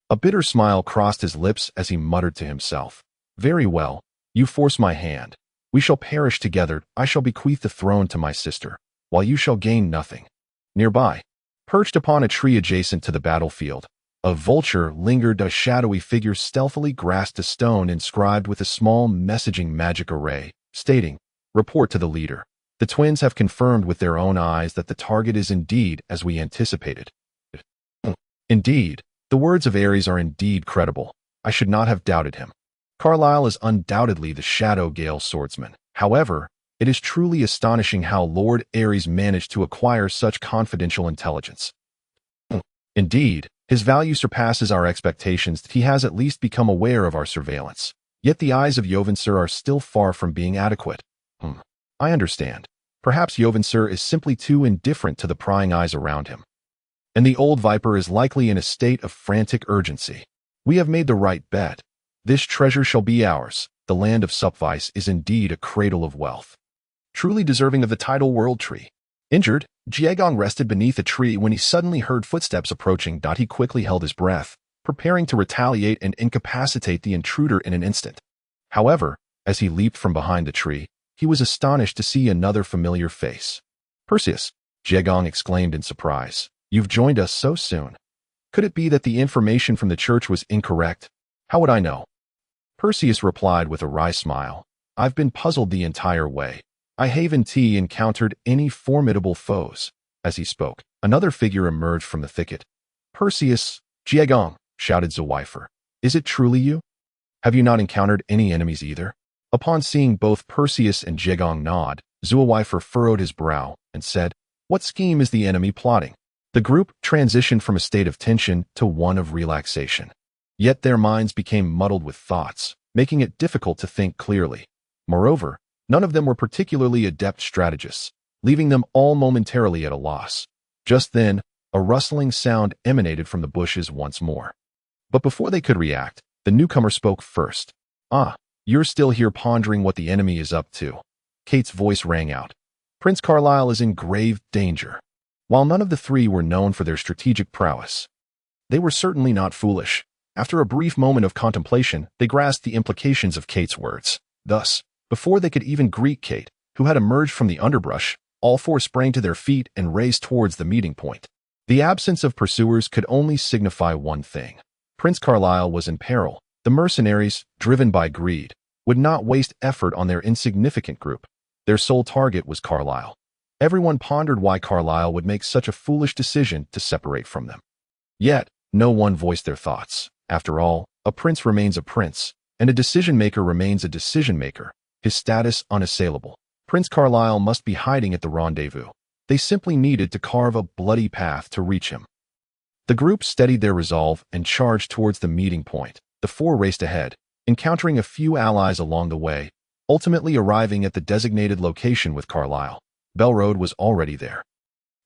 A bitter smile crossed his lips as he muttered to himself, "Very well, you force my hand. We shall perish together. I shall bequeath the throne to my sister, while you shall gain nothing." Nearby, perched upon a tree adjacent to the battlefield, a vulture lingered. A shadowy figure stealthily grasped a stone inscribed with a small messaging magic array, stating, "Report to the leader. The twins have confirmed with their own eyes that the target is indeed as we anticipated." Indeed, the words of Ares are indeed credible. I should not have doubted him. Carlyle is undoubtedly the Shadow Gale swordsman. However, it is truly astonishing how Lord Ares managed to acquire such confidential intelligence. Indeed, his value surpasses our expectations. He has at least become aware of our surveillance. Yet the eyes of Jovinsur are still far from being adequate. I understand. Perhaps Jovinsur is simply too indifferent to the prying eyes around him. And the old viper is likely in a state of frantic urgency. We have made the right bet. This treasure shall be ours. The land of Supvice is indeed a cradle of wealth, truly deserving of the title World Tree. Injured, Jiegong rested beneath a tree when he suddenly heard footsteps approaching. He quickly held his breath, preparing to retaliate and incapacitate the intruder in an instant. However, as he leaped from behind the tree, he was astonished to see another familiar face. "Perseus," Jiegong exclaimed in surprise, "you've joined us so soon. Could it be that the information from the church was incorrect? How would I know?" Perseus replied with a wry smile, "I've been puzzled the entire way. I haven't encountered any formidable foes." As he spoke, another figure emerged from the thicket. "Perseus, Jiegong," shouted Zuifer, "is it truly you? Have you not encountered any enemies either?" Upon seeing both Perseus and Jiegong nod, Zuifer furrowed his brow and said, "What scheme is the enemy plotting?" The group transitioned from a state of tension to one of relaxation. Yet their minds became muddled with thoughts, making it difficult to think clearly. Moreover, none of them were particularly adept strategists, leaving them all momentarily at a loss. Just then, a rustling sound emanated from the bushes once more. But before they could react, the newcomer spoke first. "Ah, you're still here pondering what the enemy is up to." Kate's voice rang out. "Prince Carlyle is in grave danger." While none of the three were known for their strategic prowess, they were certainly not foolish. After a brief moment of contemplation, they grasped the implications of Kate's words. Thus, before they could even greet Kate, who had emerged from the underbrush, all four sprang to their feet and raced towards the meeting point. The absence of pursuers could only signify one thing. Prince Carlyle was in peril. The mercenaries, driven by greed, would not waste effort on their insignificant group. Their sole target was Carlyle. Everyone pondered why Carlyle would make such a foolish decision to separate from them. Yet, No one voiced their thoughts. After all, a prince remains a prince, and a decision-maker remains a decision-maker, his status unassailable. Prince Carlisle must be hiding at the rendezvous. They simply needed to carve a bloody path to reach him. The group steadied their resolve and charged towards the meeting point. The four raced ahead, encountering a few allies along the way, ultimately arriving at the designated location with Carlisle. Belrode was already there.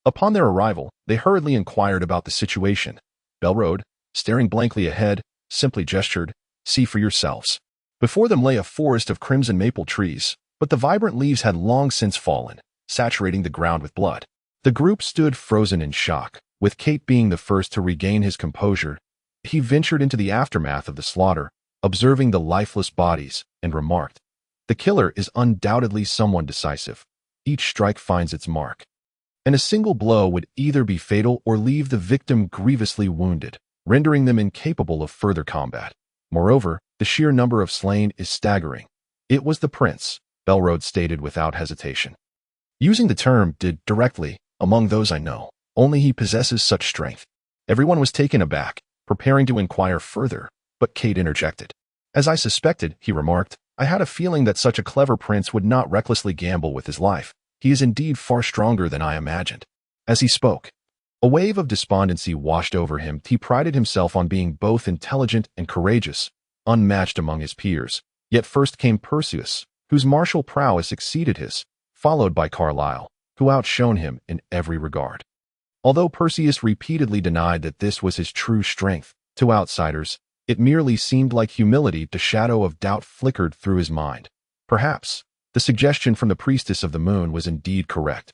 Upon their arrival, they hurriedly inquired about the situation. Belrode, staring blankly ahead, simply gestured, "See for yourselves." Before them lay a forest of crimson maple trees, but the vibrant leaves had long since fallen, saturating the ground with blood. The group stood frozen in shock, with Kate being the first to regain his composure. He ventured into the aftermath of the slaughter, observing the lifeless bodies, and remarked, "The killer is undoubtedly someone decisive. Each strike finds its mark, and a single blow would either be fatal or leave the victim grievously wounded, rendering them incapable of further combat. Moreover, the sheer number of slain is staggering." "It was the prince," Belrode stated without hesitation. "Using the term did directly, among those I know. Only he possesses such strength." Everyone was taken aback, preparing to inquire further, but Kate interjected. "As I suspected," he remarked, "I had a feeling that such a clever prince would not recklessly gamble with his life. He is indeed far stronger than I imagined." As he spoke, a wave of despondency washed over him. He prided himself on being both intelligent and courageous, unmatched among his peers. Yet first came Perseus, whose martial prowess exceeded his, followed by Carlisle, who outshone him in every regard. Although Perseus repeatedly denied that this was his true strength, to outsiders, it merely seemed like humility. The shadow of doubt flickered through his mind. Perhaps the suggestion from the priestess of the moon was indeed correct.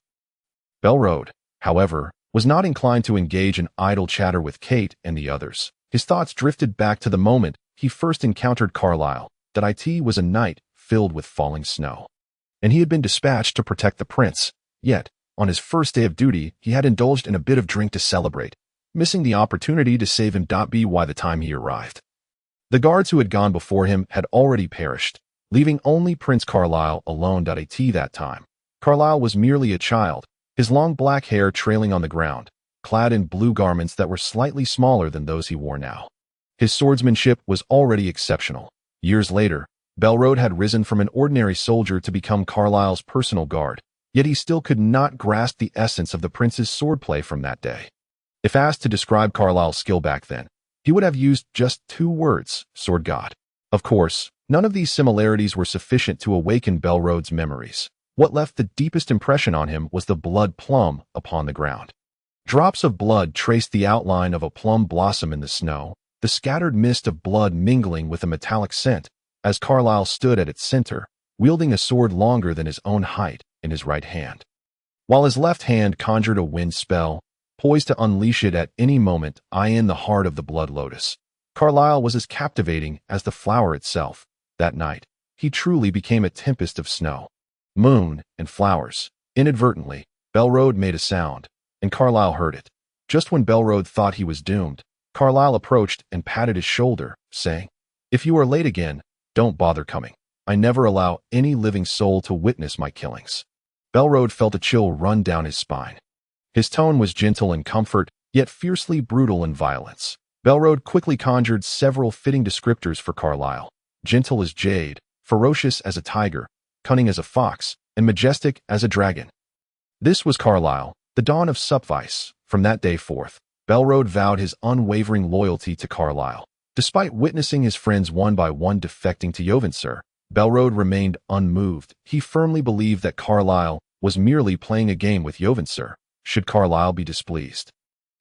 Belrode, however, was not inclined to engage in idle chatter with Kate and the others. His thoughts drifted back to the moment he first encountered Carlisle. Deity was a night filled with falling snow, and he had been dispatched to protect the prince. Yet, on his first day of duty, he had indulged in a bit of drink to celebrate, missing the opportunity to save him. By the time he arrived, the guards who had gone before him had already perished, leaving only Prince Carlisle alone. That time, Carlisle was merely a child, his long black hair trailing on the ground, clad in blue garments that were slightly smaller than those he wore now. His swordsmanship was already exceptional. Years later, Belrode had risen from an ordinary soldier to become Carlisle's personal guard, yet he still could not grasp the essence of the prince's swordplay from that day. If asked to describe Carlisle's skill back then, he would have used just 2 words: sword god. Of course, none of these similarities were sufficient to awaken Belrode's memories. What left the deepest impression on him was the blood plum upon the ground. Drops of blood traced the outline of a plum blossom in the snow, the scattered mist of blood mingling with a metallic scent, as Carlisle stood at its center, wielding a sword longer than his own height in his right hand, while his left hand conjured a wind spell, poised to unleash it at any moment. In the heart of the blood lotus, Carlisle was as captivating as the flower itself. That night, he truly became a tempest of snow, moon, and flowers. Inadvertently, Belrode made a sound, and Carlisle heard it. Just when Belrode thought he was doomed, Carlisle approached and patted his shoulder, saying, "If you are late again, don't bother coming. I never allow any living soul to witness my killings." Belrode felt a chill run down his spine. His tone was gentle in comfort, yet fiercely brutal in violence. Belrode quickly conjured several fitting descriptors for Carlisle: gentle as jade, ferocious as a tiger, cunning as a fox, and majestic as a dragon. This was Carlisle, the dawn of Supvice. From that day forth, Belrode vowed his unwavering loyalty to Carlisle. Despite witnessing his friends one by one defecting to Jovenser, Belrode remained unmoved. He firmly believed that Carlisle was merely playing a game with Jovenser. Should Carlisle be displeased,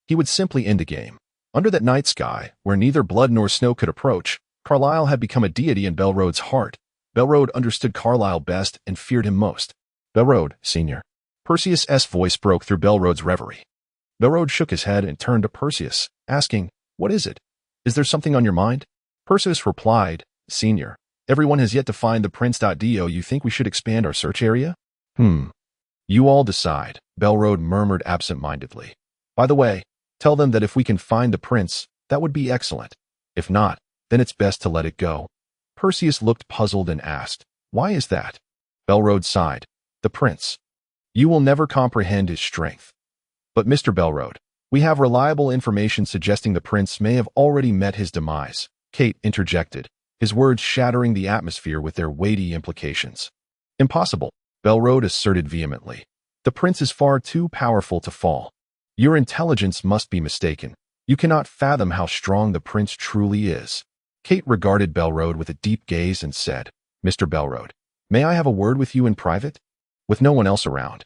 he would simply end the game. Under that night sky, where neither blood nor snow could approach, Carlisle had become a deity in Belrode's heart. Belrode understood Carlisle best and feared him most. "Belrode, Senior." Perseus' voice broke through Belrode's reverie. Belrode shook his head and turned to Perseus, asking, "What is it? Is there something on your mind?" Perseus replied, "Senior, everyone has yet to find the prince. You think we should expand our search area?" You all decide," Belrode murmured absent-mindedly. "By the way, tell them that if we can find the prince, that would be excellent. If not, then it's best to let it go." Perseus looked puzzled and asked, "Why is that?" Belrode sighed. "The prince. You will never comprehend his strength." "But Mr. Belrode, We have reliable information suggesting the prince may have already met his demise, Kate interjected, his words shattering the atmosphere with their weighty implications. Impossible, Belrode asserted vehemently. The prince is far too powerful to fall. Your intelligence must be mistaken. You cannot fathom how strong the prince truly is. Kate regarded Belrode with a deep gaze and said, Mr. Belrode, may I have a word with you in private? With no one else around.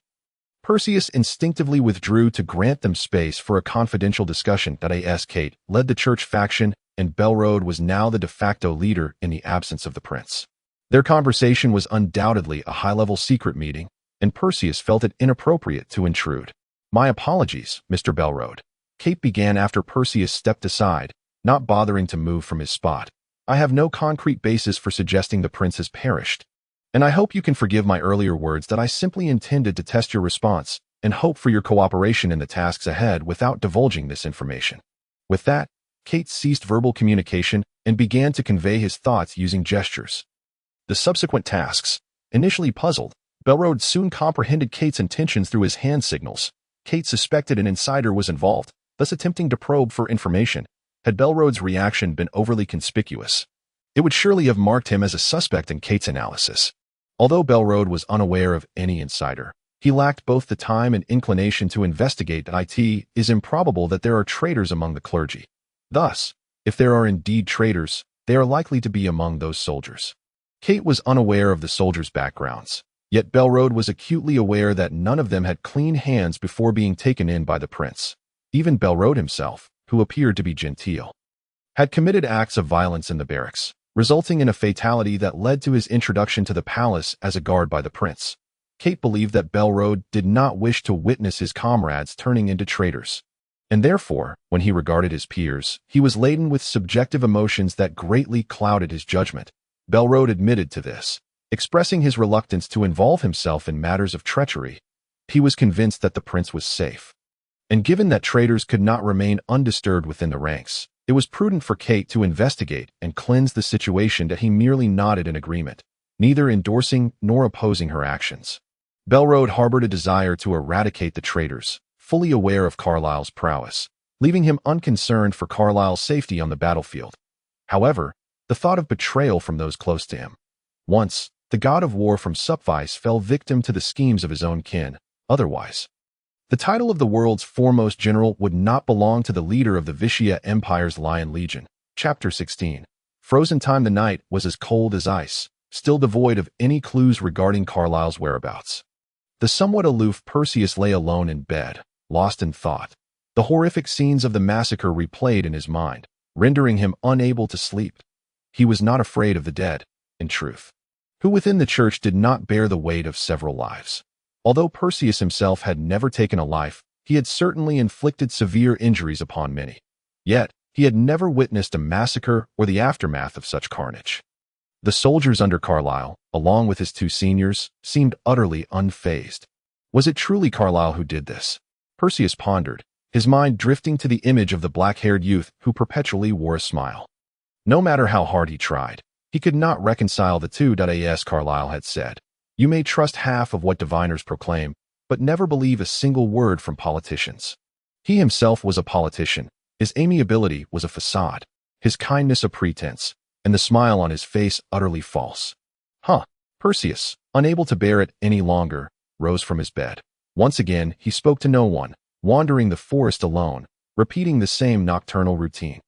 Perseus instinctively withdrew to grant them space for a confidential discussion. As Kate led the church faction, and Belrode was now the de facto leader in the absence of the prince. Their conversation was undoubtedly a high-level secret meeting, and Perseus felt it inappropriate to intrude. My apologies, Mr. Belrode. Kate began after Perseus stepped aside, not bothering to move from his spot. I have no concrete basis for suggesting the prince has perished. And I hope you can forgive my earlier words that I simply intended to test your response and hope for your cooperation in the tasks ahead without divulging this information. With that, Kate ceased verbal communication and began to convey his thoughts using gestures. The subsequent tasks, initially puzzled, Belrode soon comprehended Kate's intentions through his hand signals. Kate suspected an insider was involved, thus attempting to probe for information. Had Belrode's reaction been overly conspicuous, it would surely have marked him as a suspect in Kate's analysis. Although Belrode was unaware of any insider, he lacked both the time and inclination to investigate. It is improbable that there are traitors among the clergy. Thus, if there are indeed traitors, they are likely to be among those soldiers. Kate was unaware of the soldiers' backgrounds, yet Belrode was acutely aware that none of them had clean hands before being taken in by the prince. Even Belrode himself, who appeared to be genteel, had committed acts of violence in the barracks, resulting in a fatality that led to his introduction to the palace as a guard by the prince. Kate believed that Belrode did not wish to witness his comrades turning into traitors, and therefore, when he regarded his peers, he was laden with subjective emotions that greatly clouded his judgment. Belrode admitted to this, expressing his reluctance to involve himself in matters of treachery. He was convinced that the prince was safe. And given that traitors could not remain undisturbed within the ranks, it was prudent for Kate to investigate and cleanse the situation. That he merely nodded in agreement, neither endorsing nor opposing her actions. Belrode harbored a desire to eradicate the traitors, fully aware of Carlyle's prowess, leaving him unconcerned for Carlyle's safety on the battlefield. However, the thought of betrayal from those close to him. Once, the god of war from Supvice fell victim to the schemes of his own kin. Otherwise, the title of the world's foremost general would not belong to the leader of the Vishya Empire's Lion Legion. Chapter 16. Frozen time. The night was as cold as ice, still devoid of any clues regarding Carlyle's whereabouts. The somewhat aloof Perseus lay alone in bed, lost in thought. The horrific scenes of the massacre replayed in his mind, rendering him unable to sleep. He was not afraid of the dead, in truth, who within the church did not bear the weight of several lives. Although Perseus himself had never taken a life, he had certainly inflicted severe injuries upon many. Yet, he had never witnessed a massacre or the aftermath of such carnage. The soldiers under Carlyle, along with his two seniors, seemed utterly unfazed. Was it truly Carlyle who did this? Perseus pondered, his mind drifting to the image of the black-haired youth who perpetually wore a smile. No matter how hard he tried, he could not reconcile the two. As Carlyle had said, you may trust half of what diviners proclaim, but never believe a single word from politicians. He himself was a politician. His amiability was a facade, his kindness a pretense, and the smile on his face utterly false. Perseus, unable to bear it any longer, rose from his bed. Once again, he spoke to no one, wandering the forest alone, repeating the same nocturnal routine.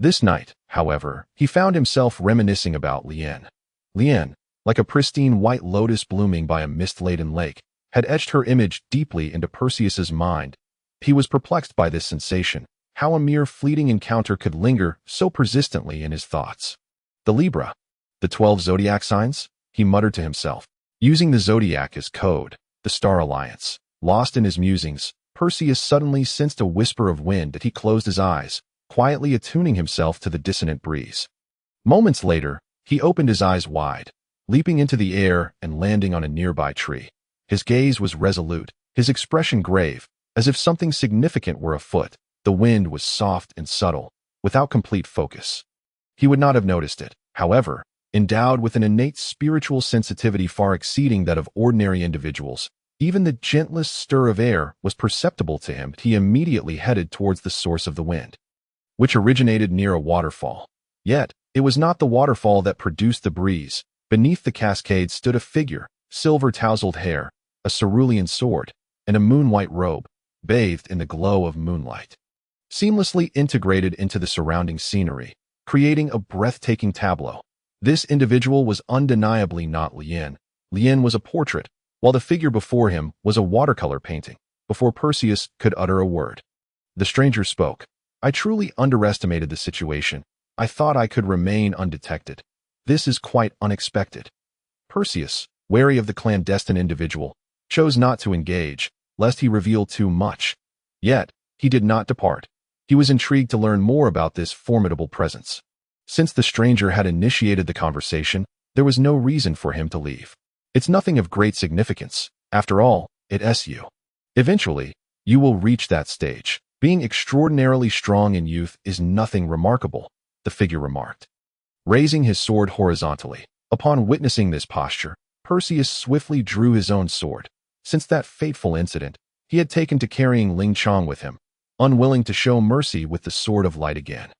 This night, however, he found himself reminiscing about Liane. Liane, like a pristine white lotus blooming by a mist-laden lake, had etched her image deeply into Perseus's mind. He was perplexed by this sensation, how a mere fleeting encounter could linger so persistently in his thoughts. The Libra, the 12 zodiac signs, he muttered to himself, using the zodiac as code, the star alliance. Lost in his musings, Perseus suddenly sensed a whisper of wind that he closed his eyes, quietly attuning himself to the dissonant breeze. Moments later, he opened his eyes wide, leaping into the air and landing on a nearby tree. His gaze was resolute, his expression grave, as if something significant were afoot. The wind was soft and subtle, without complete focus. He would not have noticed it, however, endowed with an innate spiritual sensitivity far exceeding that of ordinary individuals. Even the gentlest stir of air was perceptible to him. He immediately headed towards the source of the wind, which originated near a waterfall. Yet, it was not the waterfall that produced the breeze. Beneath the cascade stood a figure, silver-tousled hair, a cerulean sword, and a moon-white robe, bathed in the glow of moonlight, seamlessly integrated into the surrounding scenery, creating a breathtaking tableau. This individual was undeniably not Yearn. Yearn was a portrait, while the figure before him was a watercolor painting. Before Perseus could utter a word, the stranger spoke. I truly underestimated the situation. I thought I could remain undetected. This is quite unexpected. Perseus, wary of the clandestine individual, chose not to engage, lest he reveal too much. Yet, he did not depart. He was intrigued to learn more about this formidable presence. Since the stranger had initiated the conversation, there was no reason for him to leave. It's nothing of great significance. After all, it's you. Eventually, you will reach that stage. Being extraordinarily strong in youth is nothing remarkable, the figure remarked, raising his sword horizontally. Upon witnessing this posture, Perseus swiftly drew his own sword. Since that fateful incident, he had taken to carrying Ling Chong with him, unwilling to show mercy with the sword of light again.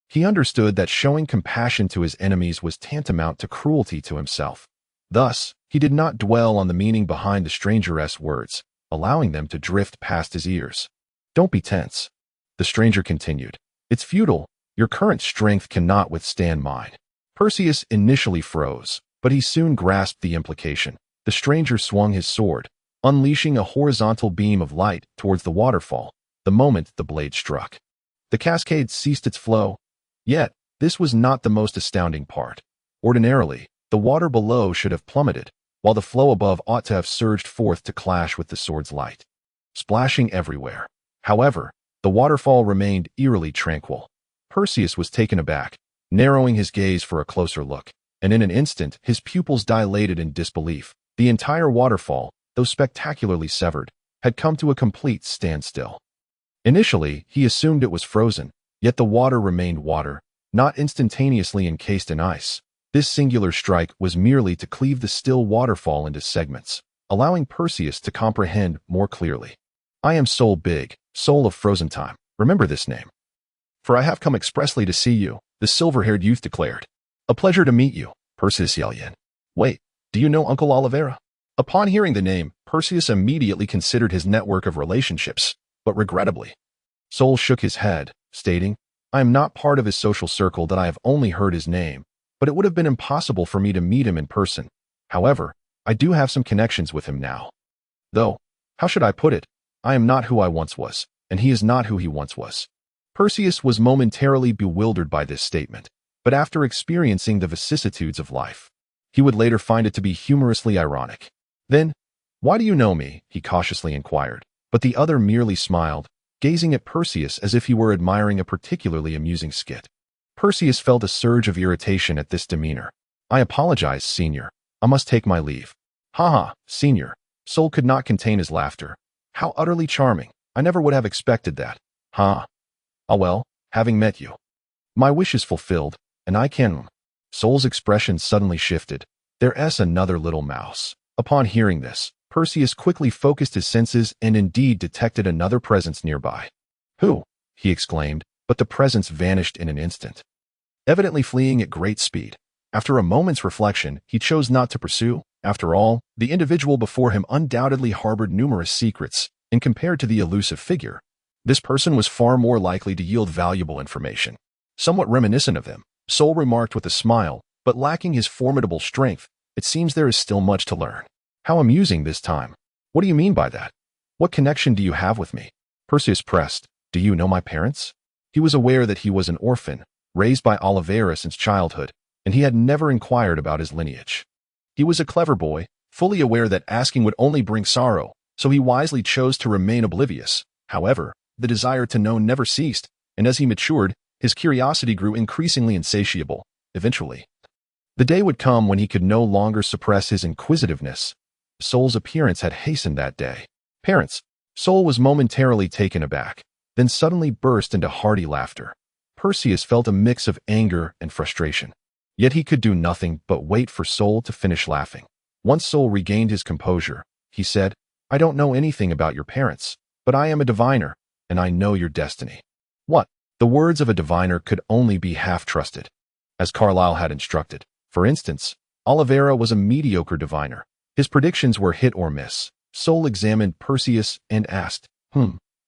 He understood that showing compassion to his enemies was tantamount to cruelty to himself. Thus, he did not dwell on the meaning behind the stranger's words, allowing them to drift past his ears. Don't be tense, the stranger continued. It's futile. Your current strength cannot withstand mine. Perseus initially froze, but he soon grasped the implication. The stranger swung his sword, unleashing a horizontal beam of light towards the waterfall. The moment the blade struck, the cascade ceased its flow. Yet, this was not the most astounding part. Ordinarily, the water below should have plummeted, while the flow above ought to have surged forth to clash with the sword's light, splashing everywhere. However, the waterfall remained eerily tranquil. Perseus was taken aback, narrowing his gaze for a closer look, and in an instant his pupils dilated in disbelief. The entire waterfall, though spectacularly severed, had come to a complete standstill. Initially, he assumed it was frozen, yet the water remained water, not instantaneously encased in ice. This singular strike was merely to cleave the still waterfall into segments, allowing Perseus to comprehend more clearly. I am Soul Big, soul of frozen time. Remember this name. For I have come expressly to see you, the silver-haired youth declared. A pleasure to meet you, Perseus yelled. Wait, do you know Uncle Oliveira? Upon hearing the name, Perseus immediately considered his network of relationships, but regrettably, Soul shook his head, stating, I am not part of his social circle, that I have only heard his name, but it would have been impossible for me to meet him in person. However, I do have some connections with him now. Though, how should I put it? I am not who I once was, and he is not who he once was. Perseus was momentarily bewildered by this statement, but after experiencing the vicissitudes of life, he would later find it to be humorously ironic. Then, why do you know me? He cautiously inquired, but the other merely smiled, gazing at Perseus as if he were admiring a particularly amusing skit. Perseus felt a surge of irritation at this demeanor. I apologize, Senior. I must take my leave. Ha, Senior. Soul could not contain his laughter. How utterly charming. I never would have expected that. Ah well, having met you, my wish is fulfilled, and I can. Soul's expression suddenly shifted. There's another little mouse. Upon hearing this, Perseus quickly focused his senses and indeed detected another presence nearby. Who? He exclaimed, but the presence vanished in an instant, evidently fleeing at great speed. After a moment's reflection, he chose not to pursue. After all, the individual before him undoubtedly harbored numerous secrets, and compared to the elusive figure, this person was far more likely to yield valuable information. Somewhat reminiscent of him, Soul remarked with a smile, but lacking his formidable strength, it seems there is still much to learn. How amusing this time. What do you mean by that? What connection do you have with me? Perseus pressed. Do you know my parents? He was aware that he was an orphan, raised by Oliveira since childhood, and he had never inquired about his lineage. He was a clever boy, fully aware that asking would only bring sorrow, so he wisely chose to remain oblivious. However, the desire to know never ceased, and as he matured, his curiosity grew increasingly insatiable. Eventually, the day would come when he could no longer suppress his inquisitiveness. Soul's appearance had hastened that day. Parents. Soul was momentarily taken aback, then suddenly burst into hearty laughter. Perseus felt a mix of anger and frustration. Yet he could do nothing but wait for Soul to finish laughing. Once Soul regained his composure, he said, I don't know anything about your parents, but I am a diviner, and I know your destiny. What? The words of a diviner could only be half-trusted, as Carlyle had instructed. For instance, Oliveira was a mediocre diviner. His predictions were hit or miss. Sol examined Perseus and asked,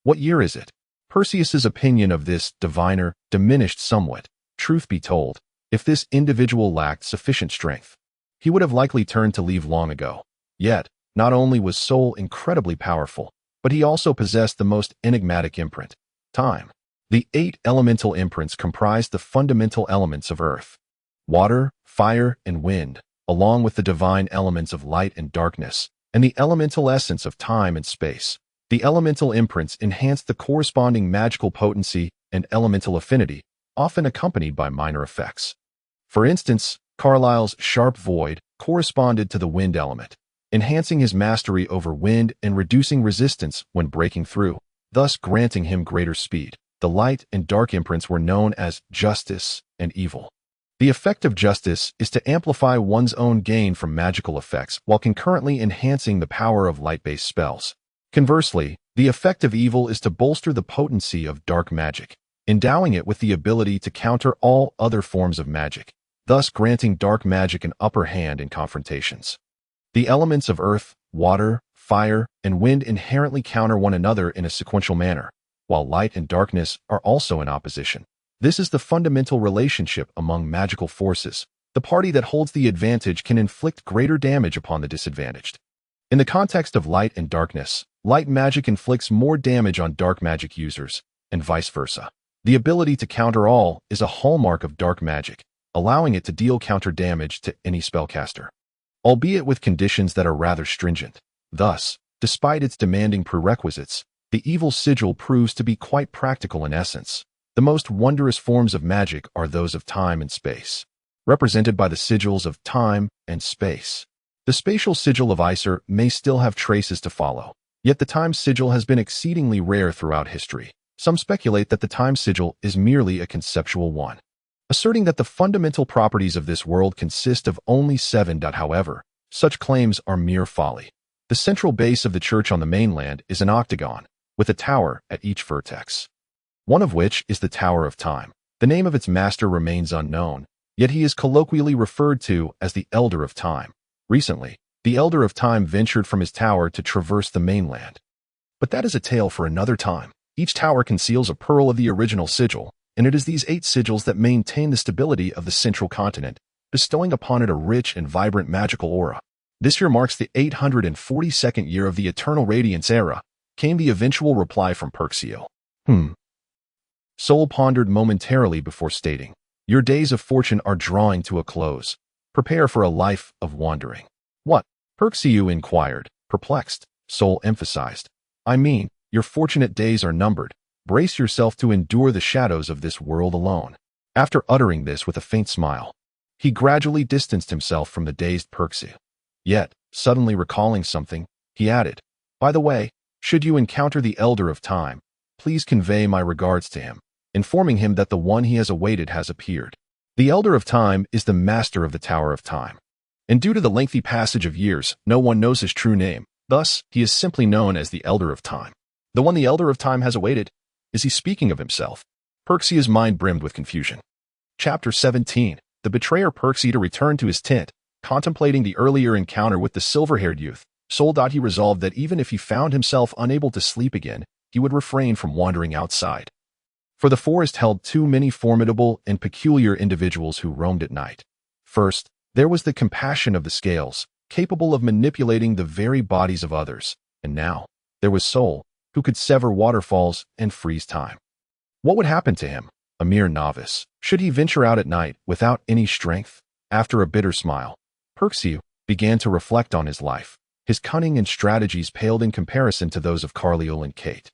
what year is it? Perseus's opinion of this diviner diminished somewhat. Truth be told, if this individual lacked sufficient strength, he would have likely turned to leave long ago. Yet, not only was Sol incredibly powerful, but he also possessed the most enigmatic imprint, time. The 8 elemental imprints comprised the fundamental elements of earth, water, fire, and wind, along with the divine elements of light and darkness, and the elemental essence of time and space. The elemental imprints enhanced the corresponding magical potency and elemental affinity, often accompanied by minor effects. For instance, Carlyle's sharp void corresponded to the wind element, enhancing his mastery over wind and reducing resistance when breaking through, thus granting him greater speed. The light and dark imprints were known as justice and evil. The effect of justice is to amplify one's own gain from magical effects while concurrently enhancing the power of light-based spells. Conversely, the effect of evil is to bolster the potency of dark magic, endowing it with the ability to counter all other forms of magic, thus granting dark magic an upper hand in confrontations. The elements of earth, water, fire, and wind inherently counter one another in a sequential manner, while light and darkness are also in opposition. This is the fundamental relationship among magical forces. The party that holds the advantage can inflict greater damage upon the disadvantaged. In the context of light and darkness, light magic inflicts more damage on dark magic users, and vice versa. The ability to counter all is a hallmark of dark magic, allowing it to deal counter damage to any spellcaster, albeit with conditions that are rather stringent. Thus, despite its demanding prerequisites, the evil sigil proves to be quite practical in essence. The most wondrous forms of magic are those of time and space, represented by the sigils of time and space. The spatial sigil of Iser may still have traces to follow, yet the time sigil has been exceedingly rare throughout history. Some speculate that the time sigil is merely a conceptual one, asserting that the fundamental properties of this world consist of only 7. However, such claims are mere folly. The central base of the church on the mainland is an octagon, with a tower at each vertex, one of which is the Tower of Time. The name of its master remains unknown, yet he is colloquially referred to as the Elder of Time. Recently, the Elder of Time ventured from his tower to traverse the mainland. But that is a tale for another time. Each tower conceals a pearl of the original sigil, and it is these 8 sigils that maintain the stability of the central continent, bestowing upon it a rich and vibrant magical aura. This year marks the 842nd year of the Eternal Radiance era, came the eventual reply from Perseus. Sol pondered momentarily before stating, "Your days of fortune are drawing to a close. Prepare for a life of wandering." "What?" Perseus inquired, perplexed. Sol emphasized, "I mean, your fortunate days are numbered. Brace yourself to endure the shadows of this world alone." After uttering this with a faint smile, he gradually distanced himself from the dazed Perseus. Yet, suddenly recalling something, he added, "By the way, should you encounter the Elder of Time, please convey my regards to him, informing him that the one he has awaited has appeared." The Elder of Time is the master of the Tower of Time, and due to the lengthy passage of years, no one knows his true name. Thus, he is simply known as the Elder of Time. The one the Elder of Time has awaited? Is he speaking of himself? Perseus' mind brimmed with confusion. Chapter 17. The betrayer Perseus returned to his tent, contemplating the earlier encounter with the silver-haired youth. He resolved that even if he found himself unable to sleep again, he would refrain from wandering outside. For the forest held too many formidable and peculiar individuals who roamed at night. First, there was the compassion of the scales, capable of manipulating the very bodies of others, and now, there was Sol, who could sever waterfalls and freeze time. What would happen to him, a mere novice, should he venture out at night without any strength? After a bitter smile, Perseus began to reflect on his life. His cunning and strategies paled in comparison to those of Carlyle and Kate,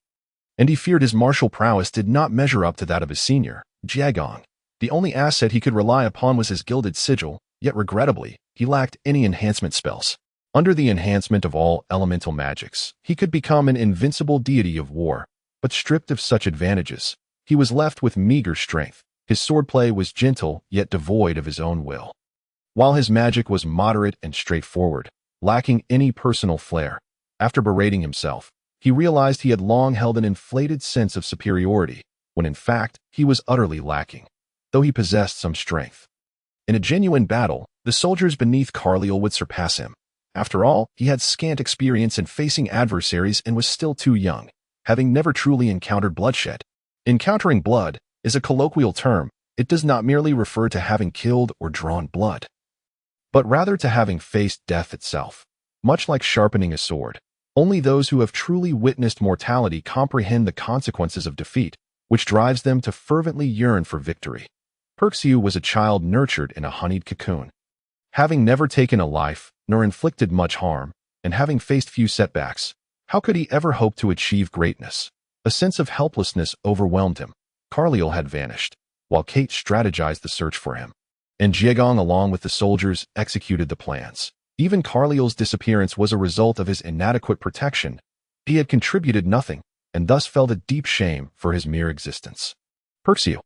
and he feared his martial prowess did not measure up to that of his senior, Jagong. The only asset he could rely upon was his gilded sigil, yet regrettably, he lacked any enhancement spells. Under the enhancement of all elemental magics, he could become an invincible deity of war, but stripped of such advantages, he was left with meager strength. His swordplay was gentle, yet devoid of his own will, while his magic was moderate and straightforward, lacking any personal flair. After berating himself, he realized he had long held an inflated sense of superiority, when in fact he was utterly lacking, though he possessed some strength. In a genuine battle, the soldiers beneath Carliel would surpass him. After all, he had scant experience in facing adversaries and was still too young, having never truly encountered bloodshed. Encountering blood is a colloquial term. It does not merely refer to having killed or drawn blood, but rather to having faced death itself. Much like sharpening a sword, only those who have truly witnessed mortality comprehend the consequences of defeat, which drives them to fervently yearn for victory. Perxiu was a child nurtured in a honeyed cocoon. Having never taken a life, nor inflicted much harm, and having faced few setbacks, how could he ever hope to achieve greatness? A sense of helplessness overwhelmed him. Carliel had vanished, while Kate strategized the search for him, and Jiegong, along with the soldiers, executed the plans. Even Carliel's disappearance was a result of his inadequate protection. He had contributed nothing, and thus felt a deep shame for his mere existence. Perxiu,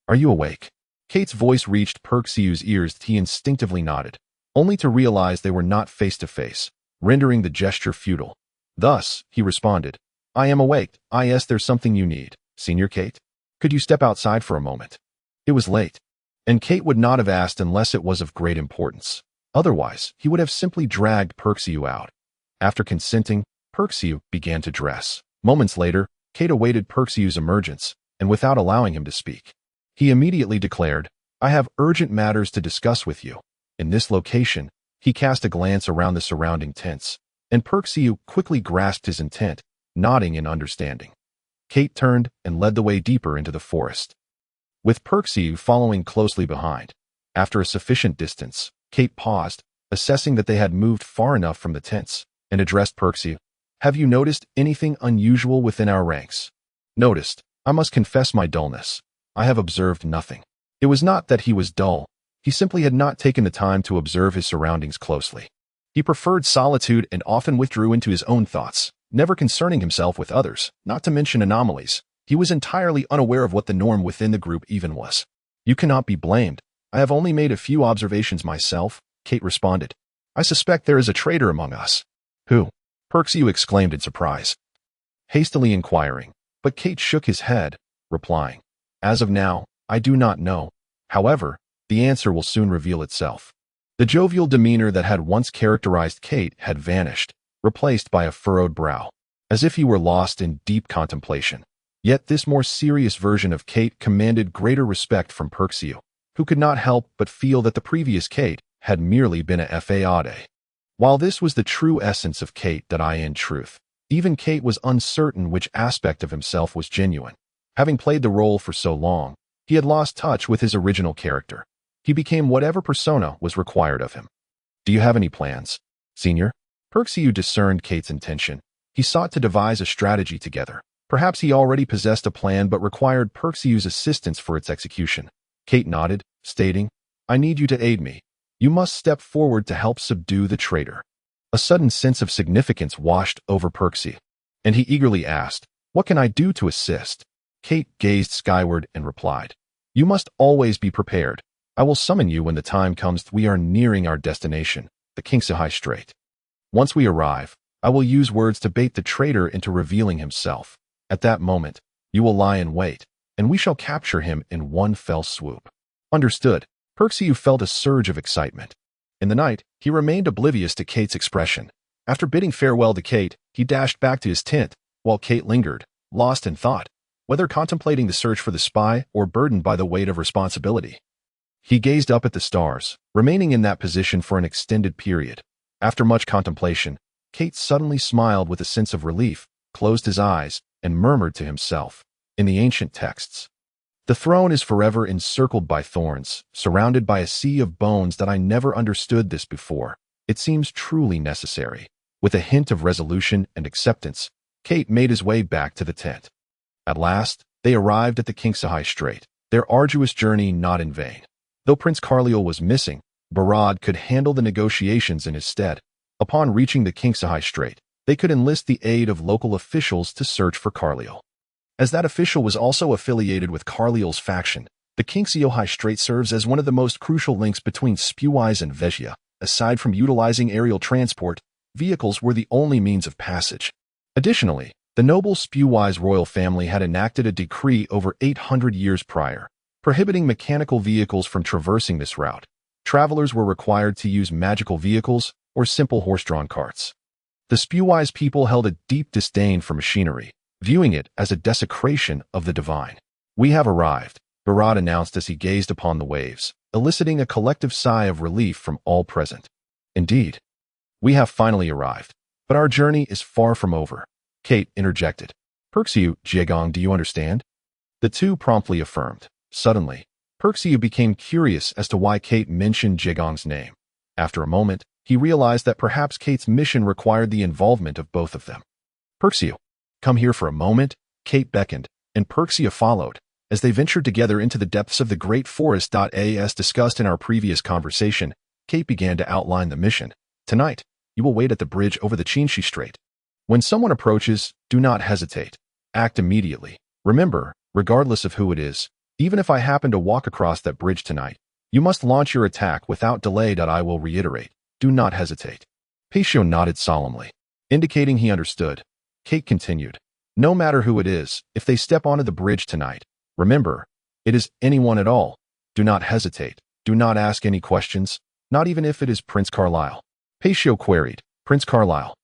are you awake? Kate's voice reached Perxiu's ears. He instinctively nodded, only to realize they were not face to face, rendering the gesture futile. Thus, he responded, I am awake. Yes, there's something you need, Senior Kate. Could you step outside for a moment? It was late, and Kate would not have asked unless it was of great importance. Otherwise, he would have simply dragged Perxiu out. After consenting, Perxiu began to dress. Moments later, Kate awaited Perxiu's emergence, and without allowing him to speak, he immediately declared, I have urgent matters to discuss with you. In this location, he cast a glance around the surrounding tents, and Perxiu quickly grasped his intent, nodding in understanding. Kate turned and led the way deeper into the forest, with Perxiu following closely behind. After a sufficient distance, Kate paused, assessing that they had moved far enough from the tents, and addressed Perxiu. Have you noticed anything unusual within our ranks? Noticed. I must confess my dullness. I have observed nothing. It was not that he was dull. He simply had not taken the time to observe his surroundings closely. He preferred solitude and often withdrew into his own thoughts, never concerning himself with others, not to mention anomalies. He was entirely unaware of what the norm within the group even was. You cannot be blamed. I have only made a few observations myself, Kate responded. I suspect there is a traitor among us. Who? Perxiu exclaimed in surprise, hastily inquiring, but Kate shook his head, replying, As of now, I do not know. However, the answer will soon reveal itself. The jovial demeanor that had once characterized Kate had vanished, replaced by a furrowed brow, as if he were lost in deep contemplation. Yet this more serious version of Kate commanded greater respect from Perxiu, who could not help but feel that the previous Kate had merely been a fade. While this was the true essence of Kate, in truth, even Kate was uncertain which aspect of himself was genuine. Having played the role for so long, he had lost touch with his original character. He became whatever persona was required of him. Do you have any plans, Senior? Perxiu discerned Kate's intention. He sought to devise a strategy together. Perhaps he already possessed a plan but required Perxiu's assistance for its execution. Kate nodded, stating, I need you to aid me. You must step forward to help subdue the traitor. A sudden sense of significance washed over Perxiu, and he eagerly asked, What can I do to assist? Kate gazed skyward and replied, You must always be prepared. I will summon you when the time comes. We are nearing our destination, the Kingsahai Strait. Once we arrive, I will use words to bait the traitor into revealing himself. At that moment, you will lie in wait, and we shall capture him in one fell swoop. Understood. Perxiu felt a surge of excitement. In the night, he remained oblivious to Kate's expression. After bidding farewell to Kate, he dashed back to his tent, while Kate lingered, lost in thought, whether contemplating the search for the spy or burdened by the weight of responsibility. He gazed up at the stars, remaining in that position for an extended period. After much contemplation, Kate suddenly smiled with a sense of relief, closed his eyes, and murmured to himself, in the ancient texts, The throne is forever encircled by thorns, surrounded by a sea of bones that I never understood this before. It seems truly necessary. With a hint of resolution and acceptance, Kate made his way back to the tent. At last, they arrived at the Kingsahai Strait, their arduous journey not in vain. Though Prince Carliel was missing, Barad could handle the negotiations in his stead. Upon reaching the Kingsahai Strait, they could enlist the aid of local officials to search for Carliel. As that official was also affiliated with Carliel's faction, the Kingsahai Strait serves as one of the most crucial links between Spuwise and Vezia. Aside from utilizing aerial transport, vehicles were the only means of passage. Additionally, the noble Spewwise royal family had enacted a decree over 800 years prior, prohibiting mechanical vehicles from traversing this route. Travelers were required to use magical vehicles or simple horse-drawn carts. The Spewwise people held a deep disdain for machinery, viewing it as a desecration of the divine. "We have arrived," Barad announced as he gazed upon the waves, eliciting a collective sigh of relief from all present. "Indeed, we have finally arrived, but our journey is far from over," Kate interjected. "Perxiu, Jiegong, do you understand?" The two promptly affirmed. Suddenly, Perxiu became curious as to why Kate mentioned Jiegong's name. After a moment, he realized that perhaps Kate's mission required the involvement of both of them. "Perxiu, come here for a moment," Kate beckoned, and Perxiu followed. As they ventured together into the depths of the great forest. As discussed in our previous conversation, Kate began to outline the mission. "Tonight, you will wait at the bridge over the Qinshi Strait. When someone approaches, do not hesitate. Act immediately. Remember, regardless of who it is, even if I happen to walk across that bridge tonight, you must launch your attack without delay. I will reiterate, do not hesitate." Peishio nodded solemnly, indicating he understood. Kate continued, "No matter who it is, if they step onto the bridge tonight, remember, it is anyone at all. Do not hesitate. Do not ask any questions, not even if it is Prince Carlyle." Peishio queried, "Prince Carlyle?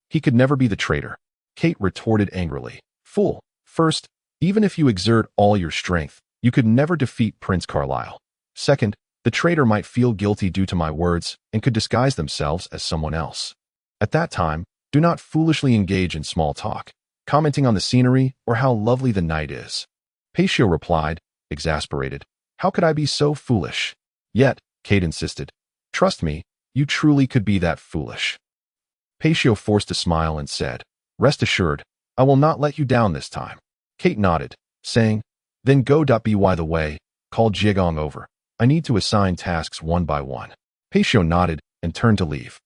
He could never be the traitor." Kate retorted angrily, "Fool, first, even if you exert all your strength, you could never defeat Prince Carlyle. Second, the traitor might feel guilty due to my words and could disguise themselves as someone else. At that time, do not foolishly engage in small talk, commenting on the scenery or how lovely the night is." Peishio replied, exasperated, "How could I be so foolish?" "Yet," Kate insisted, "trust me, you truly could be that foolish." Peishio forced a smile and said, "Rest assured, I will not let you down this time." Kate nodded, saying, "Then go. By the way, call Jiegong over. I need to assign tasks one by one." Peishio nodded and turned to leave.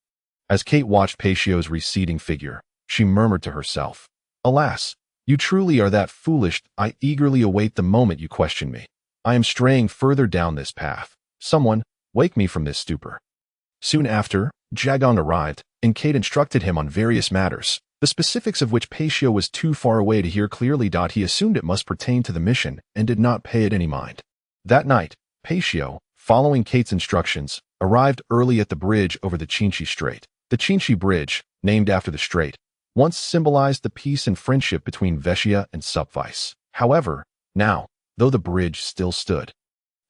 As Kate watched Peishio's receding figure, she murmured to herself, "Alas, you truly are that foolish. I eagerly await the moment you question me. I am straying further down this path. Someone, wake me from this stupor." Soon after, Jiegong arrived, and Kate instructed him on various matters, the specifics of which Peishio was too far away to hear clearly. He assumed it must pertain to the mission and did not pay it any mind. That night, Peishio, following Kate's instructions, arrived early at the bridge over the Qinshi Strait. The Qinshi Bridge, named after the strait, once symbolized the peace and friendship between Vexia and Supvice. However, now, though the bridge still stood,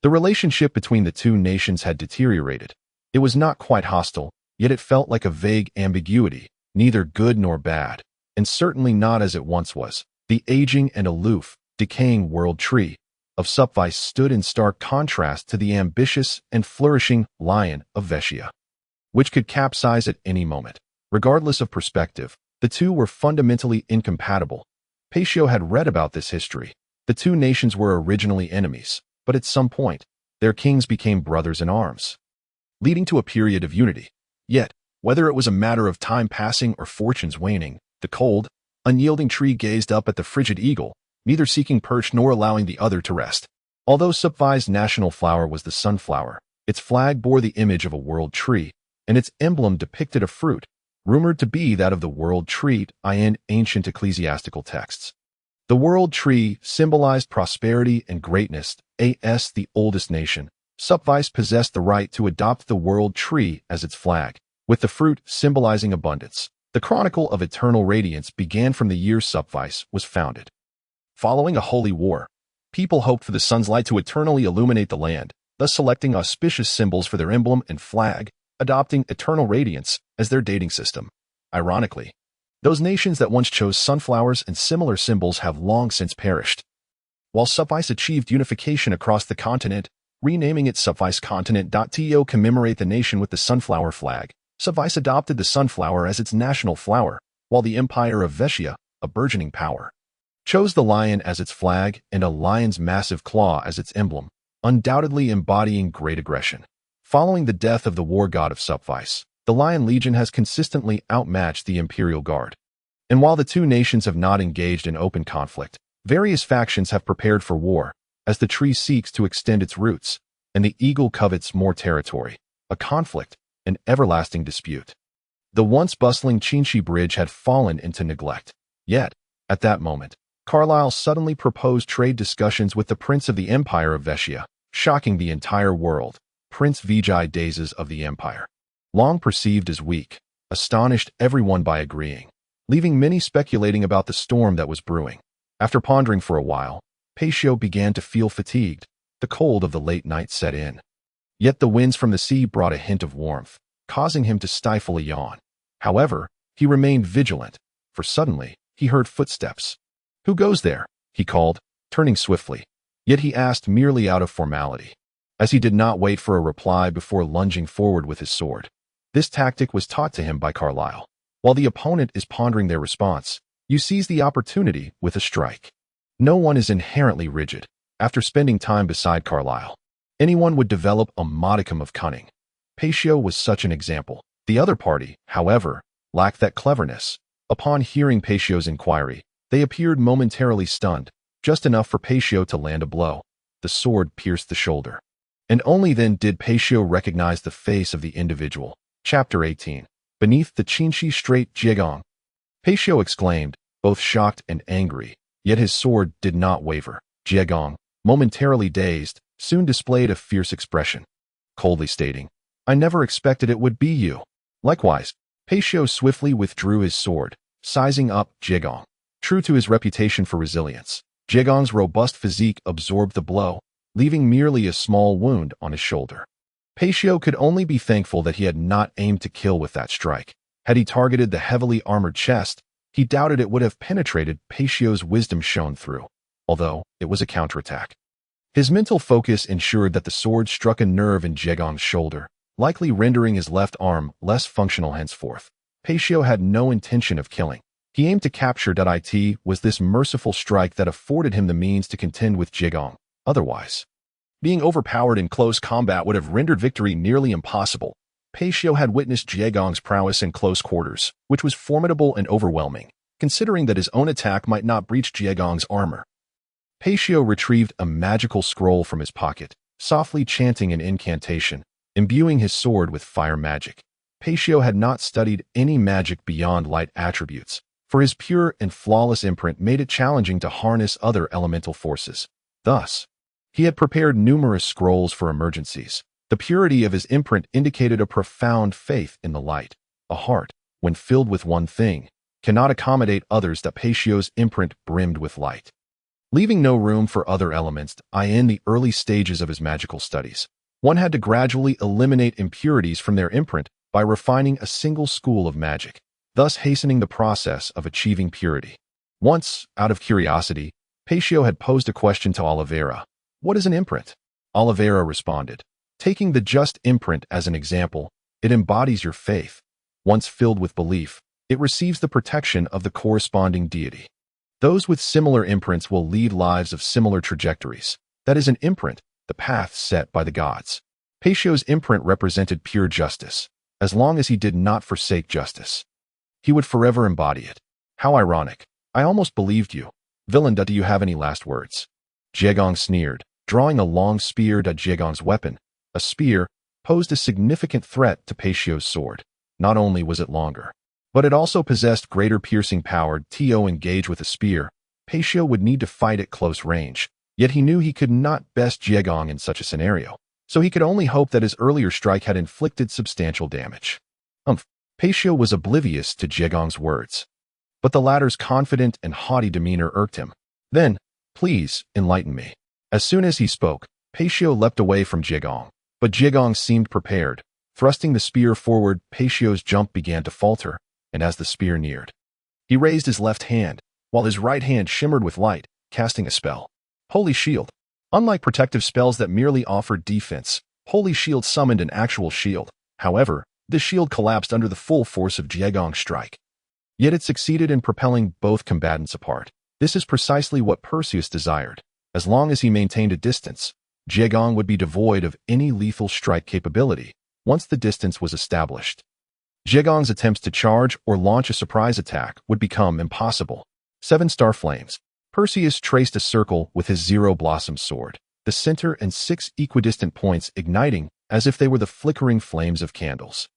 the relationship between the two nations had deteriorated. It was not quite hostile, yet it felt like a vague ambiguity, neither good nor bad, and certainly not as it once was. The aging and aloof, decaying world tree of Supvice stood in stark contrast to the ambitious and flourishing lion of Vexia, which could capsize at any moment. Regardless of perspective, the two were fundamentally incompatible. Peishio had read about this history. The two nations were originally enemies, but at some point, their kings became brothers in arms, leading to a period of unity. Yet, whether it was a matter of time passing or fortunes waning, the cold, unyielding tree gazed up at the frigid eagle, neither seeking perch nor allowing the other to rest. Although Supvice's national flower was the sunflower, its flag bore the image of a world tree, and its emblem depicted a fruit, rumored to be that of the world tree in ancient ecclesiastical texts. The world tree symbolized prosperity and greatness. As the oldest nation, Supvice possessed the right to adopt the world tree as its flag, with the fruit symbolizing abundance. The chronicle of eternal radiance began from the year Supvice was founded. Following a holy war, people hoped for the sun's light to eternally illuminate the land, thus selecting auspicious symbols for their emblem and flag, adopting eternal radiance as their dating system. Ironically, those nations that once chose sunflowers and similar symbols have long since perished. While Supvice achieved unification across the continent, renaming it Supvice Continent. To commemorate the nation with the sunflower flag, Supvice adopted the sunflower as its national flower, while the Empire of Vexia, a burgeoning power, chose the lion as its flag and a lion's massive claw as its emblem, undoubtedly embodying great aggression. Following the death of the war god of Supvice, the Lion Legion has consistently outmatched the Imperial Guard. And while the two nations have not engaged in open conflict, various factions have prepared for war, as the tree seeks to extend its roots, and the eagle covets more territory, a conflict, an everlasting dispute. The once bustling Qinshi Bridge had fallen into neglect. Yet, at that moment, Carlyle suddenly proposed trade discussions with the Prince of the Empire of Veshia, shocking the entire world. Prince Vijay Dazes of the Empire. Long perceived as weak, astonished everyone by agreeing, leaving many speculating about the storm that was brewing. After pondering for a while, Paitio began to feel fatigued. The cold of the late night set in. Yet the winds from the sea brought a hint of warmth, causing him to stifle a yawn. However, he remained vigilant, for suddenly, he heard footsteps. "Who goes there?" he called, turning swiftly. Yet he asked merely out of formality, as he did not wait for a reply before lunging forward with his sword. This tactic was taught to him by Carlyle. While the opponent is pondering their response, you seize the opportunity with a strike. No one is inherently rigid. After spending time beside Carlyle, anyone would develop a modicum of cunning. Paitio was such an example. The other party, however, lacked that cleverness. Upon hearing Paitio's inquiry, they appeared momentarily stunned, just enough for Paitio to land a blow. The sword pierced the shoulder. And only then did Paitio recognize the face of the individual. Chapter 18. Beneath the Qinshi Strait Jiegong. Paitio exclaimed, both shocked and angry, yet his sword did not waver. Jiegong, momentarily dazed, soon displayed a fierce expression, coldly stating, "I never expected it would be you." Likewise, Paitio swiftly withdrew his sword, sizing up Jiegong. True to his reputation for resilience, Jiegong's robust physique absorbed the blow, leaving merely a small wound on his shoulder. Paitio could only be thankful that he had not aimed to kill with that strike. Had he targeted the heavily armored chest, he doubted it would have penetrated. Paitio's wisdom shone through, although it was a counterattack. His mental focus ensured that the sword struck a nerve in Jiegong's shoulder, likely rendering his left arm less functional henceforth. Paitio had no intention of killing. He aimed to capture. It was this merciful strike that afforded him the means to contend with Jiegong. Otherwise, being overpowered in close combat would have rendered victory nearly impossible. Paitio had witnessed Jiegong's prowess in close quarters, which was formidable and overwhelming, considering that his own attack might not breach Jiegong's armor. Paitio retrieved a magical scroll from his pocket, softly chanting an incantation, imbuing his sword with fire magic. Paitio had not studied any magic beyond light attributes, for his pure and flawless imprint made it challenging to harness other elemental forces. Thus, he had prepared numerous scrolls for emergencies. The purity of his imprint indicated a profound faith in the light. A heart, when filled with one thing, cannot accommodate others. That Paitio's imprint brimmed with light, leaving no room for other elements. In the early stages of his magical studies, one had to gradually eliminate impurities from their imprint by refining a single school of magic, thus hastening the process of achieving purity. Once, out of curiosity, Paitio had posed a question to Oliveira. "What is an imprint?" Oliveira responded, "Taking the just imprint as an example, it embodies your faith. Once filled with belief, it receives the protection of the corresponding deity. Those with similar imprints will lead lives of similar trajectories. That is an imprint, the path set by the gods." Paitio's imprint represented pure justice. As long as he did not forsake justice, he would forever embody it. How ironic. I almost believed you. Villain, do you have any last words? Jiegong sneered, drawing a long spear. Jiegong's weapon, a spear, posed a significant threat to Paitio's sword. Not only was it longer, but it also possessed greater piercing power. To engage with a spear, Paitio would need to fight at close range, yet he knew he could not best Jiegong in such a scenario, so he could only hope that his earlier strike had inflicted substantial damage. Paitio was oblivious to Jiegong's words, but the latter's confident and haughty demeanor irked him. "Then, please, enlighten me." As soon as he spoke, Paitio leapt away from Jiegong, but Jiegong seemed prepared. Thrusting the spear forward, Paitio's jump began to falter, and as the spear neared, he raised his left hand, while his right hand shimmered with light, casting a spell. Holy Shield. Unlike protective spells that merely offered defense, Holy Shield summoned an actual shield. However, this shield collapsed under the full force of Jiegong's strike. Yet it succeeded in propelling both combatants apart. This is precisely what Perseus desired. As long as he maintained a distance, Jiegong would be devoid of any lethal strike capability. Once the distance was established, Jiegong's attempts to charge or launch a surprise attack would become impossible. 7 star flames. Perseus traced a circle with his Zero Blossom sword, the center and 6 equidistant points igniting as if they were the flickering flames of candles.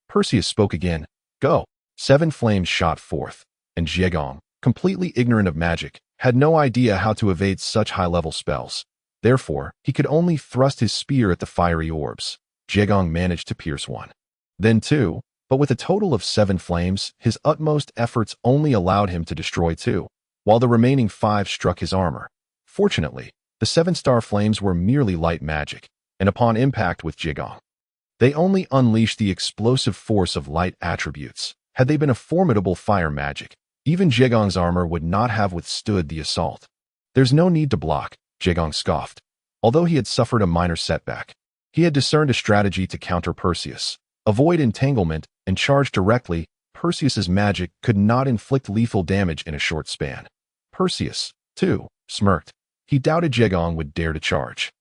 Perseus spoke again, Go! 7 flames shot forth, and Jiegong, completely ignorant of magic, had no idea how to evade such high-level spells. Therefore, he could only thrust his spear at the fiery orbs. Jiegong managed to pierce one. Then 2, but with a total of 7 flames, his utmost efforts only allowed him to destroy 2, while the remaining 5 struck his armor. Fortunately, the 7-star flames were merely light magic, and upon impact with Jiegong, they only unleashed the explosive force of light attributes. Had they been a formidable fire magic, even Jiegong's armor would not have withstood the assault. There's no need to block, Jiegong scoffed. Although he had suffered a minor setback, he had discerned a strategy to counter Perseus. Avoid entanglement and charge directly. Perseus's magic could not inflict lethal damage in a short span. Perseus, too, smirked. He doubted Jiegong would dare to charge.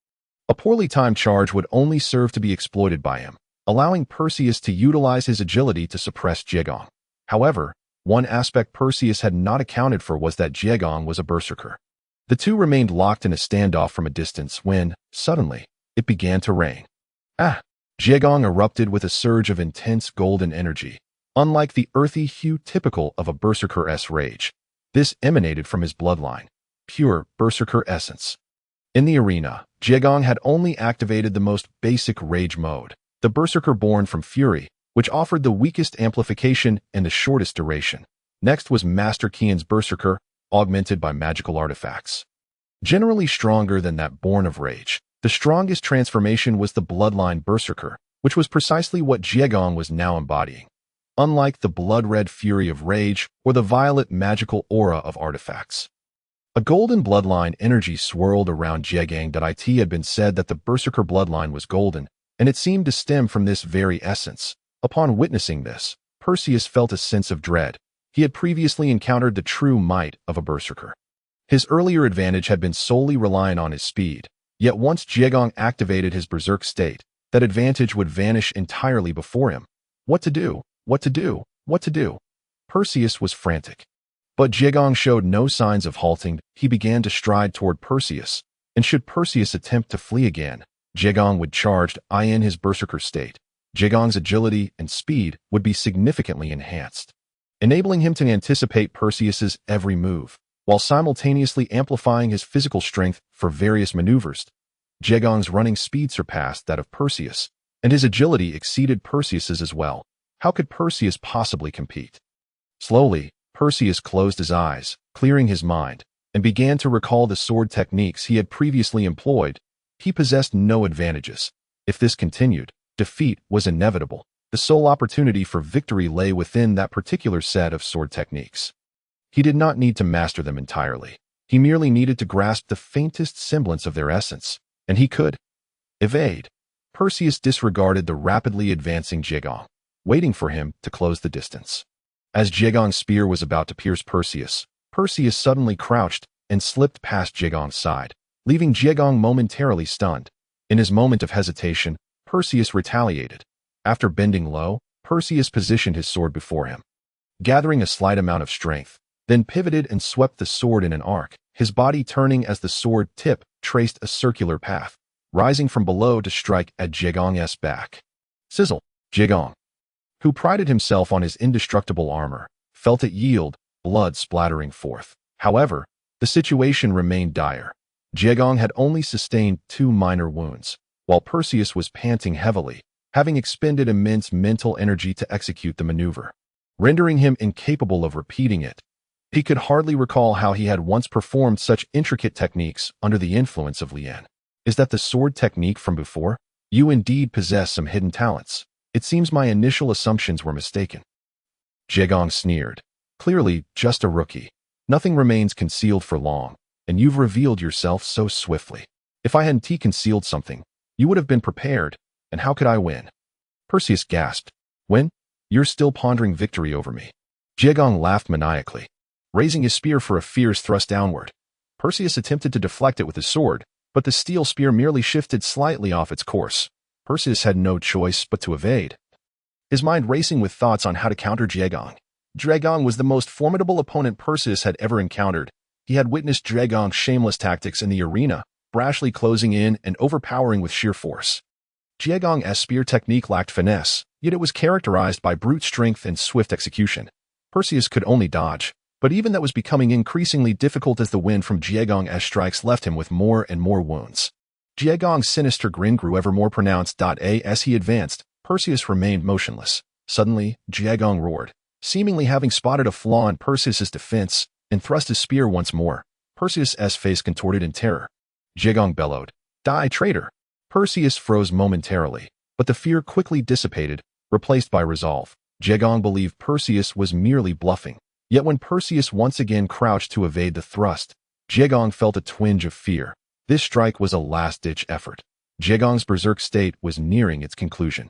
A poorly timed charge would only serve to be exploited by him, allowing Perseus to utilize his agility to suppress Jiegong. However, one aspect Perseus had not accounted for was that Jiegong was a berserker. The two remained locked in a standoff from a distance when, suddenly, it began to rain. Ah! Jiegong erupted with a surge of intense golden energy. Unlike the earthy hue typical of a berserker's rage, this emanated from his bloodline, pure berserker essence. In the arena, Jiegong had only activated the most basic rage mode, the berserker born from fury, which offered the weakest amplification and the shortest duration. Next was Master Qian's berserker, augmented by magical artifacts. Generally stronger than that born of rage, the strongest transformation was the bloodline berserker, which was precisely what Jiegong was now embodying. Unlike the blood-red fury of rage or the violet magical aura of artifacts, a golden bloodline energy swirled around Jiegong. It had been said that the berserker bloodline was golden, and it seemed to stem from this very essence. Upon witnessing this, Perseus felt a sense of dread. He had previously encountered the true might of a berserker. His earlier advantage had been solely reliant on his speed, yet once Jiegong activated his berserk state, that advantage would vanish entirely before him. What to do? What to do? What to do? Perseus was frantic. But Jiegong showed no signs of halting. He began to stride toward Perseus, and should Perseus attempt to flee again, Jiegong would charge in his berserker state. Jiegong's agility and speed would be significantly enhanced, enabling him to anticipate Perseus's every move, while simultaneously amplifying his physical strength for various maneuvers. Jiegong's running speed surpassed that of Perseus, and his agility exceeded Perseus's as well. How could Perseus possibly compete? Slowly, Perseus closed his eyes, clearing his mind, and began to recall the sword techniques he had previously employed. He possessed no advantages. If this continued, defeat was inevitable. The sole opportunity for victory lay within that particular set of sword techniques. He did not need to master them entirely. He merely needed to grasp the faintest semblance of their essence, and he could evade. Perseus disregarded the rapidly advancing Jiegong, waiting for him to close the distance. As Jiegong's spear was about to pierce Perseus, Perseus suddenly crouched and slipped past Jiegong's side, leaving Jiegong momentarily stunned. In his moment of hesitation, Perseus retaliated. After bending low, Perseus positioned his sword before him, gathering a slight amount of strength, then pivoted and swept the sword in an arc, his body turning as the sword tip traced a circular path, rising from below to strike at Jiegong's back. Sizzle! Jiegong, who prided himself on his indestructible armor, felt it yield, blood splattering forth. However, the situation remained dire. Jiegong had only sustained 2 minor wounds, while Perseus was panting heavily, having expended immense mental energy to execute the maneuver, rendering him incapable of repeating it. He could hardly recall how he had once performed such intricate techniques under the influence of yearn. Is that the sword technique from before? You indeed possess some hidden talents. It seems my initial assumptions were mistaken. Jiegong sneered. Clearly, just a rookie. Nothing remains concealed for long, and you've revealed yourself so swiftly. If I hadn't concealed something, you would have been prepared, and how could I win? Perseus gasped. When? You're still pondering victory over me. Jiegong laughed maniacally, raising his spear for a fierce thrust downward. Perseus attempted to deflect it with his sword, but the steel spear merely shifted slightly off its course. Perseus had no choice but to evade, his mind racing with thoughts on how to counter Jiegong. Jiegong was the most formidable opponent Perseus had ever encountered. He had witnessed Jiegong's shameless tactics in the arena, brashly closing in and overpowering with sheer force. Jiegong's spear technique lacked finesse, yet it was characterized by brute strength and swift execution. Perseus could only dodge, but even that was becoming increasingly difficult as the wind from Jiegong's strikes left him with more and more wounds. Jiegong's sinister grin grew ever more pronounced. As he advanced, Perseus remained motionless. Suddenly, Jiegong roared, seemingly having spotted a flaw in Perseus's defense, and thrust his spear once more. Perseus's face contorted in terror. Jiegong bellowed, "Die, traitor!" Perseus froze momentarily, but the fear quickly dissipated, replaced by resolve. Jiegong believed Perseus was merely bluffing. Yet when Perseus once again crouched to evade the thrust, Jiegong felt a twinge of fear. This strike was a last-ditch effort. Jiegong's berserk state was nearing its conclusion,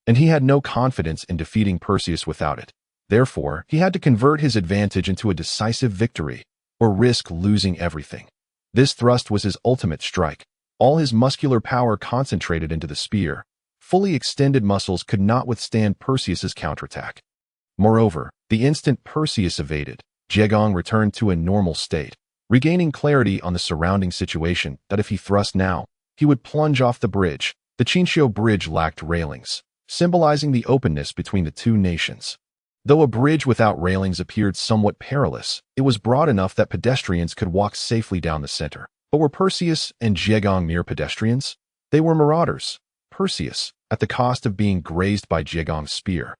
and he had no confidence in defeating Perseus without it. Therefore, he had to convert his advantage into a decisive victory, or risk losing everything. This thrust was his ultimate strike. All his muscular power concentrated into the spear. Fully extended muscles could not withstand Perseus's counterattack. Moreover, the instant Perseus evaded, Jiegong returned to a normal state, regaining clarity on the surrounding situation that if he thrust now, he would plunge off the bridge. The Chinchou Bridge lacked railings, symbolizing the openness between the two nations. Though a bridge without railings appeared somewhat perilous, it was broad enough that pedestrians could walk safely down the center. But were Perseus and Jiegong mere pedestrians? They were marauders. Perseus, at the cost of being grazed by Jiegong's spear,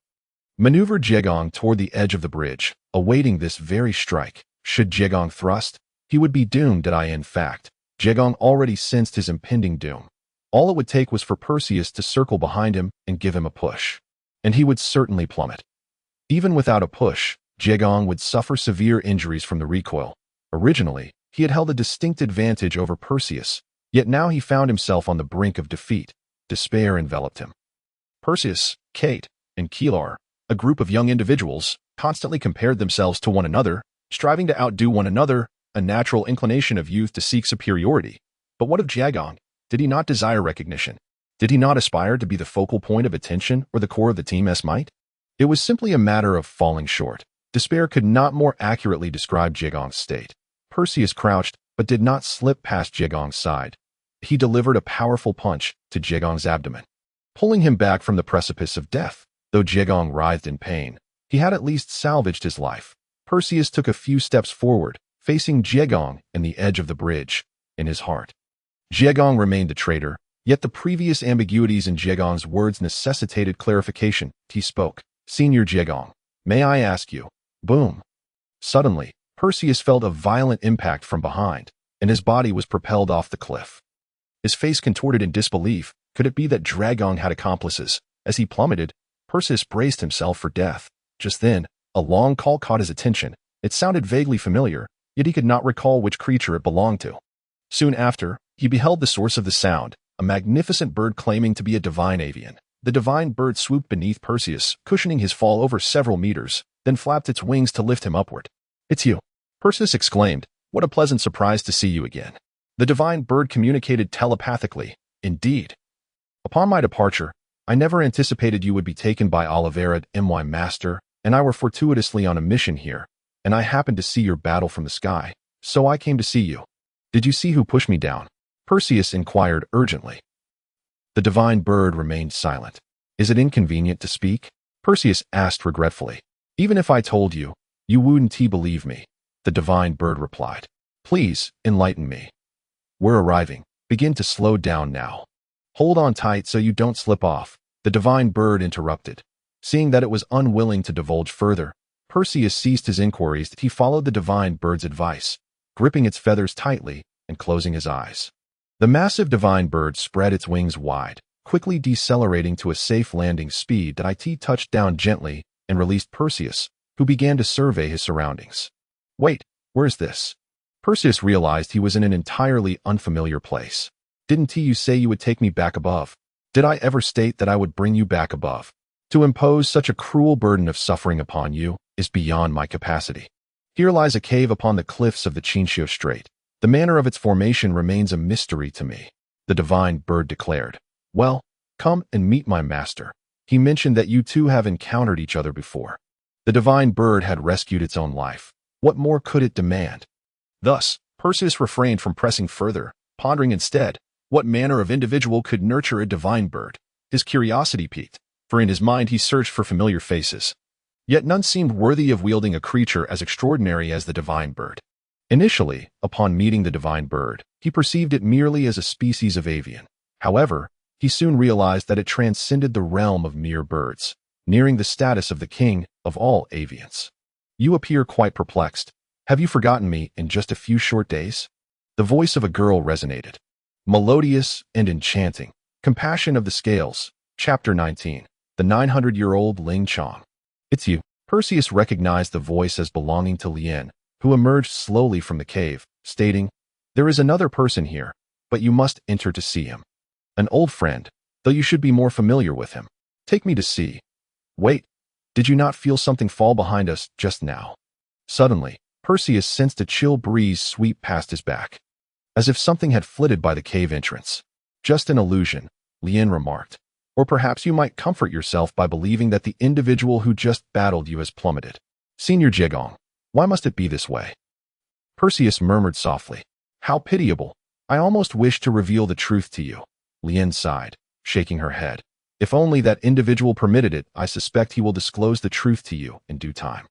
maneuvered Jiegong toward the edge of the bridge, awaiting this very strike. Should Jiegong thrust, he would be doomed. In fact, Jiegong already sensed his impending doom. All it would take was for Perseus to circle behind him and give him a push, and he would certainly plummet. Even without a push, Jiegong would suffer severe injuries from the recoil. Originally, he had held a distinct advantage over Perseus, yet now he found himself on the brink of defeat. Despair enveloped him. Perseus, Kate, and Keelar, a group of young individuals, constantly compared themselves to one another, striving to outdo one another, a natural inclination of youth to seek superiority. But what of Jiegong? Did he not desire recognition? Did he not aspire to be the focal point of attention or the core of the team's might? It was simply a matter of falling short. Despair could not more accurately describe Jiegong's state. Perseus crouched, but did not slip past Jiegong's side. He delivered a powerful punch to Jiegong's abdomen, pulling him back from the precipice of death. Though Jiegong writhed in pain, he had at least salvaged his life. Perseus took a few steps forward, facing Jiegong and the edge of the bridge. In his heart, Jiegong remained a traitor, yet the previous ambiguities in Jiegong's words necessitated clarification. He spoke, "Senior Jiegong, may I ask you?" Boom. Suddenly, Perseus felt a violent impact from behind, and his body was propelled off the cliff. His face contorted in disbelief. Could it be that Jiegong had accomplices? As he plummeted, Perseus braced himself for death. Just then, a long call caught his attention. It sounded vaguely familiar, yet he could not recall which creature it belonged to. Soon after, he beheld the source of the sound, a magnificent bird claiming to be a divine avian. The divine bird swooped beneath Perseus, cushioning his fall over several meters, then flapped its wings to lift him upward. "It's you," Perseus exclaimed. "What a pleasant surprise to see you again." The divine bird communicated telepathically. "Indeed. Upon my departure, I never anticipated you would be taken by Oliveira, my master, and I were fortuitously on a mission here, and I happened to see your battle from the sky, so I came to see you." "Did you see who pushed me down?" Perseus inquired urgently. The divine bird remained silent. "Is it inconvenient to speak?" Perseus asked regretfully. "Even if I told you, you wouldn't believe me," the divine bird replied. "Please, enlighten me." "We're arriving. Begin to slow down now. Hold on tight so you don't slip off," the divine bird interrupted. Seeing that it was unwilling to divulge further, Perseus ceased his inquiries. He followed the divine bird's advice, gripping its feathers tightly and closing his eyes. The massive divine bird spread its wings wide, quickly decelerating to a safe landing speed. It touched down gently and released Perseus, who began to survey his surroundings. "Wait, where's this?" Perseus realized he was in an entirely unfamiliar place. "Didn't you say you would take me back above?" "Did I ever state that I would bring you back above? To impose such a cruel burden of suffering upon you is beyond my capacity. Here lies a cave upon the cliffs of the Chinchou Strait. The manner of its formation remains a mystery to me," the divine bird declared. "Well, come and meet my master. He mentioned that you two have encountered each other before." The divine bird had rescued its own life. What more could it demand? Thus, Perseus refrained from pressing further, pondering instead, what manner of individual could nurture a divine bird? His curiosity piqued. for in his mind he searched for familiar faces. Yet none seemed worthy of wielding a creature as extraordinary as the divine bird. Initially, upon meeting the divine bird, he perceived it merely as a species of avian. However, he soon realized that it transcended the realm of mere birds, nearing the status of the king of all avians. You appear quite perplexed. Have you forgotten me in just a few short days? The voice of a girl resonated. Melodious and enchanting. Compassion of the Scales, Chapter 19. The 900-year-old Ling Chong. It's you. Perseus recognized the voice as belonging to Lien, who emerged slowly from the cave, stating, "There is another person here, but you must enter to see him. An old friend, though you should be more familiar with him. Take me to see." Wait, did you not feel something fall behind us just now? Suddenly, Perseus sensed a chill breeze sweep past his back, as if something had flitted by the cave entrance. Just an illusion, Lien remarked. Or perhaps you might comfort yourself by believing that the individual who just battled you has plummeted. Senior Jegong, why must it be this way? Perseus murmured softly. How pitiable. I almost wish to reveal the truth to you. Lien sighed, shaking her head. If only that individual permitted it, I suspect he will disclose the truth to you in due time.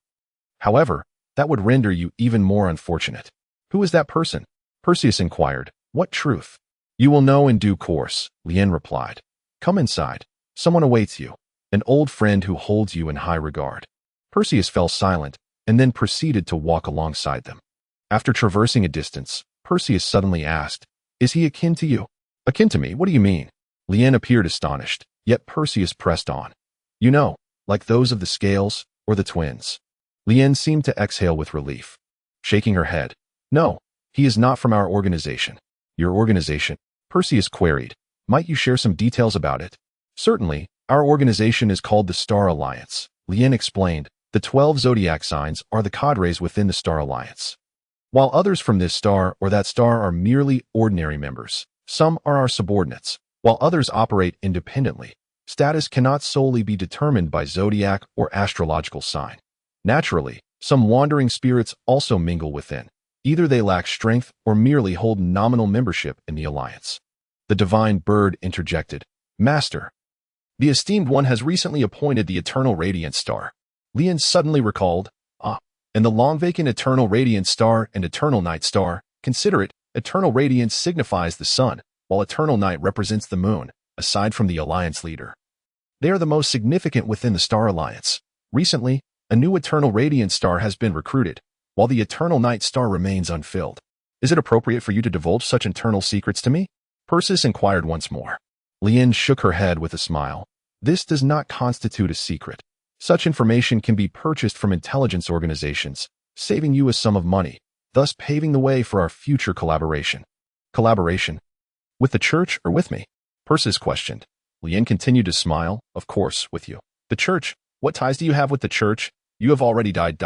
However, that would render you even more unfortunate. Who is that person? Perseus inquired. What truth? You will know in due course, Lien replied. Come inside. Someone awaits you, an old friend who holds you in high regard. Perseus fell silent, and then proceeded to walk alongside them. After traversing a distance, Perseus suddenly asked, Is he akin to you? Akin to me? What do you mean? Lien appeared astonished, yet Perseus pressed on. You know, like those of the Scales or the twins. Lien seemed to exhale with relief, shaking her head. No, he is not from our organization. Your organization? Perseus queried. Might you share some details about it? Certainly, our organization is called the Star Alliance. Lien explained. The 12 zodiac signs are the cadres within the Star Alliance. While others from this star or that star are merely ordinary members, some are our subordinates, while others operate independently. Status cannot solely be determined by zodiac or astrological sign. Naturally, some wandering spirits also mingle within. Either they lack strength or merely hold nominal membership in the alliance. The divine bird interjected. Master, the esteemed one has recently appointed the Eternal Radiant Star. Lien suddenly recalled, and the long-vacant Eternal Radiant Star and Eternal Night Star. Consider it, Eternal Radiance signifies the sun, while Eternal Night represents the moon, aside from the Alliance leader. They are the most significant within the Star Alliance. Recently, a new Eternal Radiant Star has been recruited, while the Eternal Night Star remains unfilled. Is it appropriate for you to divulge such internal secrets to me? Perseus inquired once more. Lien shook her head with a smile. This does not constitute a secret. Such information can be purchased from intelligence organizations, saving you a sum of money, thus paving the way for our future collaboration. Collaboration? With the church or with me? Perseus questioned. Lien continued to smile. Of course, with you. The church? What ties do you have with the church? You have already died.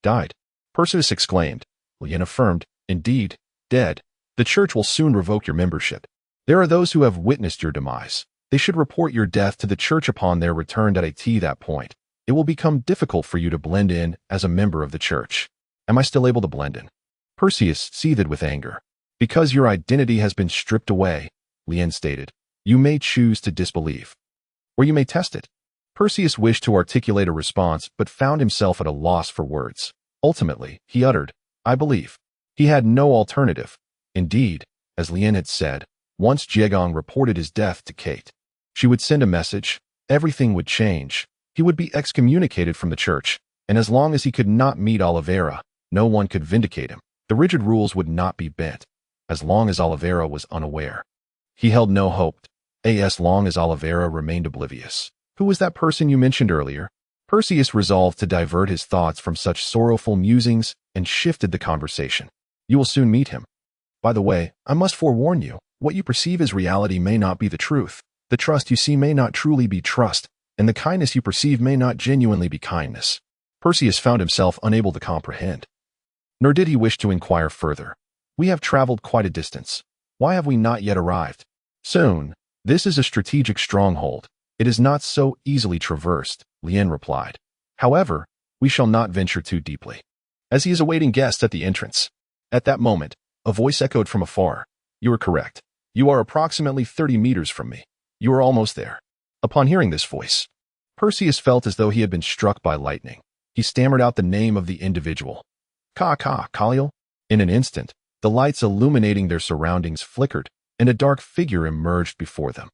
Died? Perseus exclaimed. Lien affirmed. Indeed, dead. The church will soon revoke your membership. There are those who have witnessed your demise. They should report your death to the church upon their return at that point. It will become difficult for you to blend in as a member of the church. Am I still able to blend in? Perseus seethed with anger. Because your identity has been stripped away, Lien stated, you may choose to disbelieve. Or you may test it. Perseus wished to articulate a response but found himself at a loss for words. Ultimately, he uttered, I believe. He had no alternative. Indeed, as Lien had said, once Jegong reported his death to Kate, she would send a message, everything would change, he would be excommunicated from the church, and as long as he could not meet Oliveira, no one could vindicate him. The rigid rules would not be bent, as long as Oliveira was unaware. He held no hope, as long as Oliveira remained oblivious. Who was that person you mentioned earlier? Perseus resolved to divert his thoughts from such sorrowful musings and shifted the conversation. You will soon meet him. By the way, I must forewarn you, what you perceive as reality may not be the truth. The trust you see may not truly be trust, and the kindness you perceive may not genuinely be kindness. Perseus found himself unable to comprehend. Nor did he wish to inquire further. We have traveled quite a distance. Why have we not yet arrived? Soon. This is a strategic stronghold. It is not so easily traversed, Lien replied. However, we shall not venture too deeply, as he is awaiting guests at the entrance. At that moment, a voice echoed from afar. You are correct. You are approximately 30 meters from me. You are almost there. Upon hearing this voice, Perseus felt as though he had been struck by lightning. He stammered out the name of the individual. Kaliel. In an instant, the lights illuminating their surroundings flickered, and a dark figure emerged before them.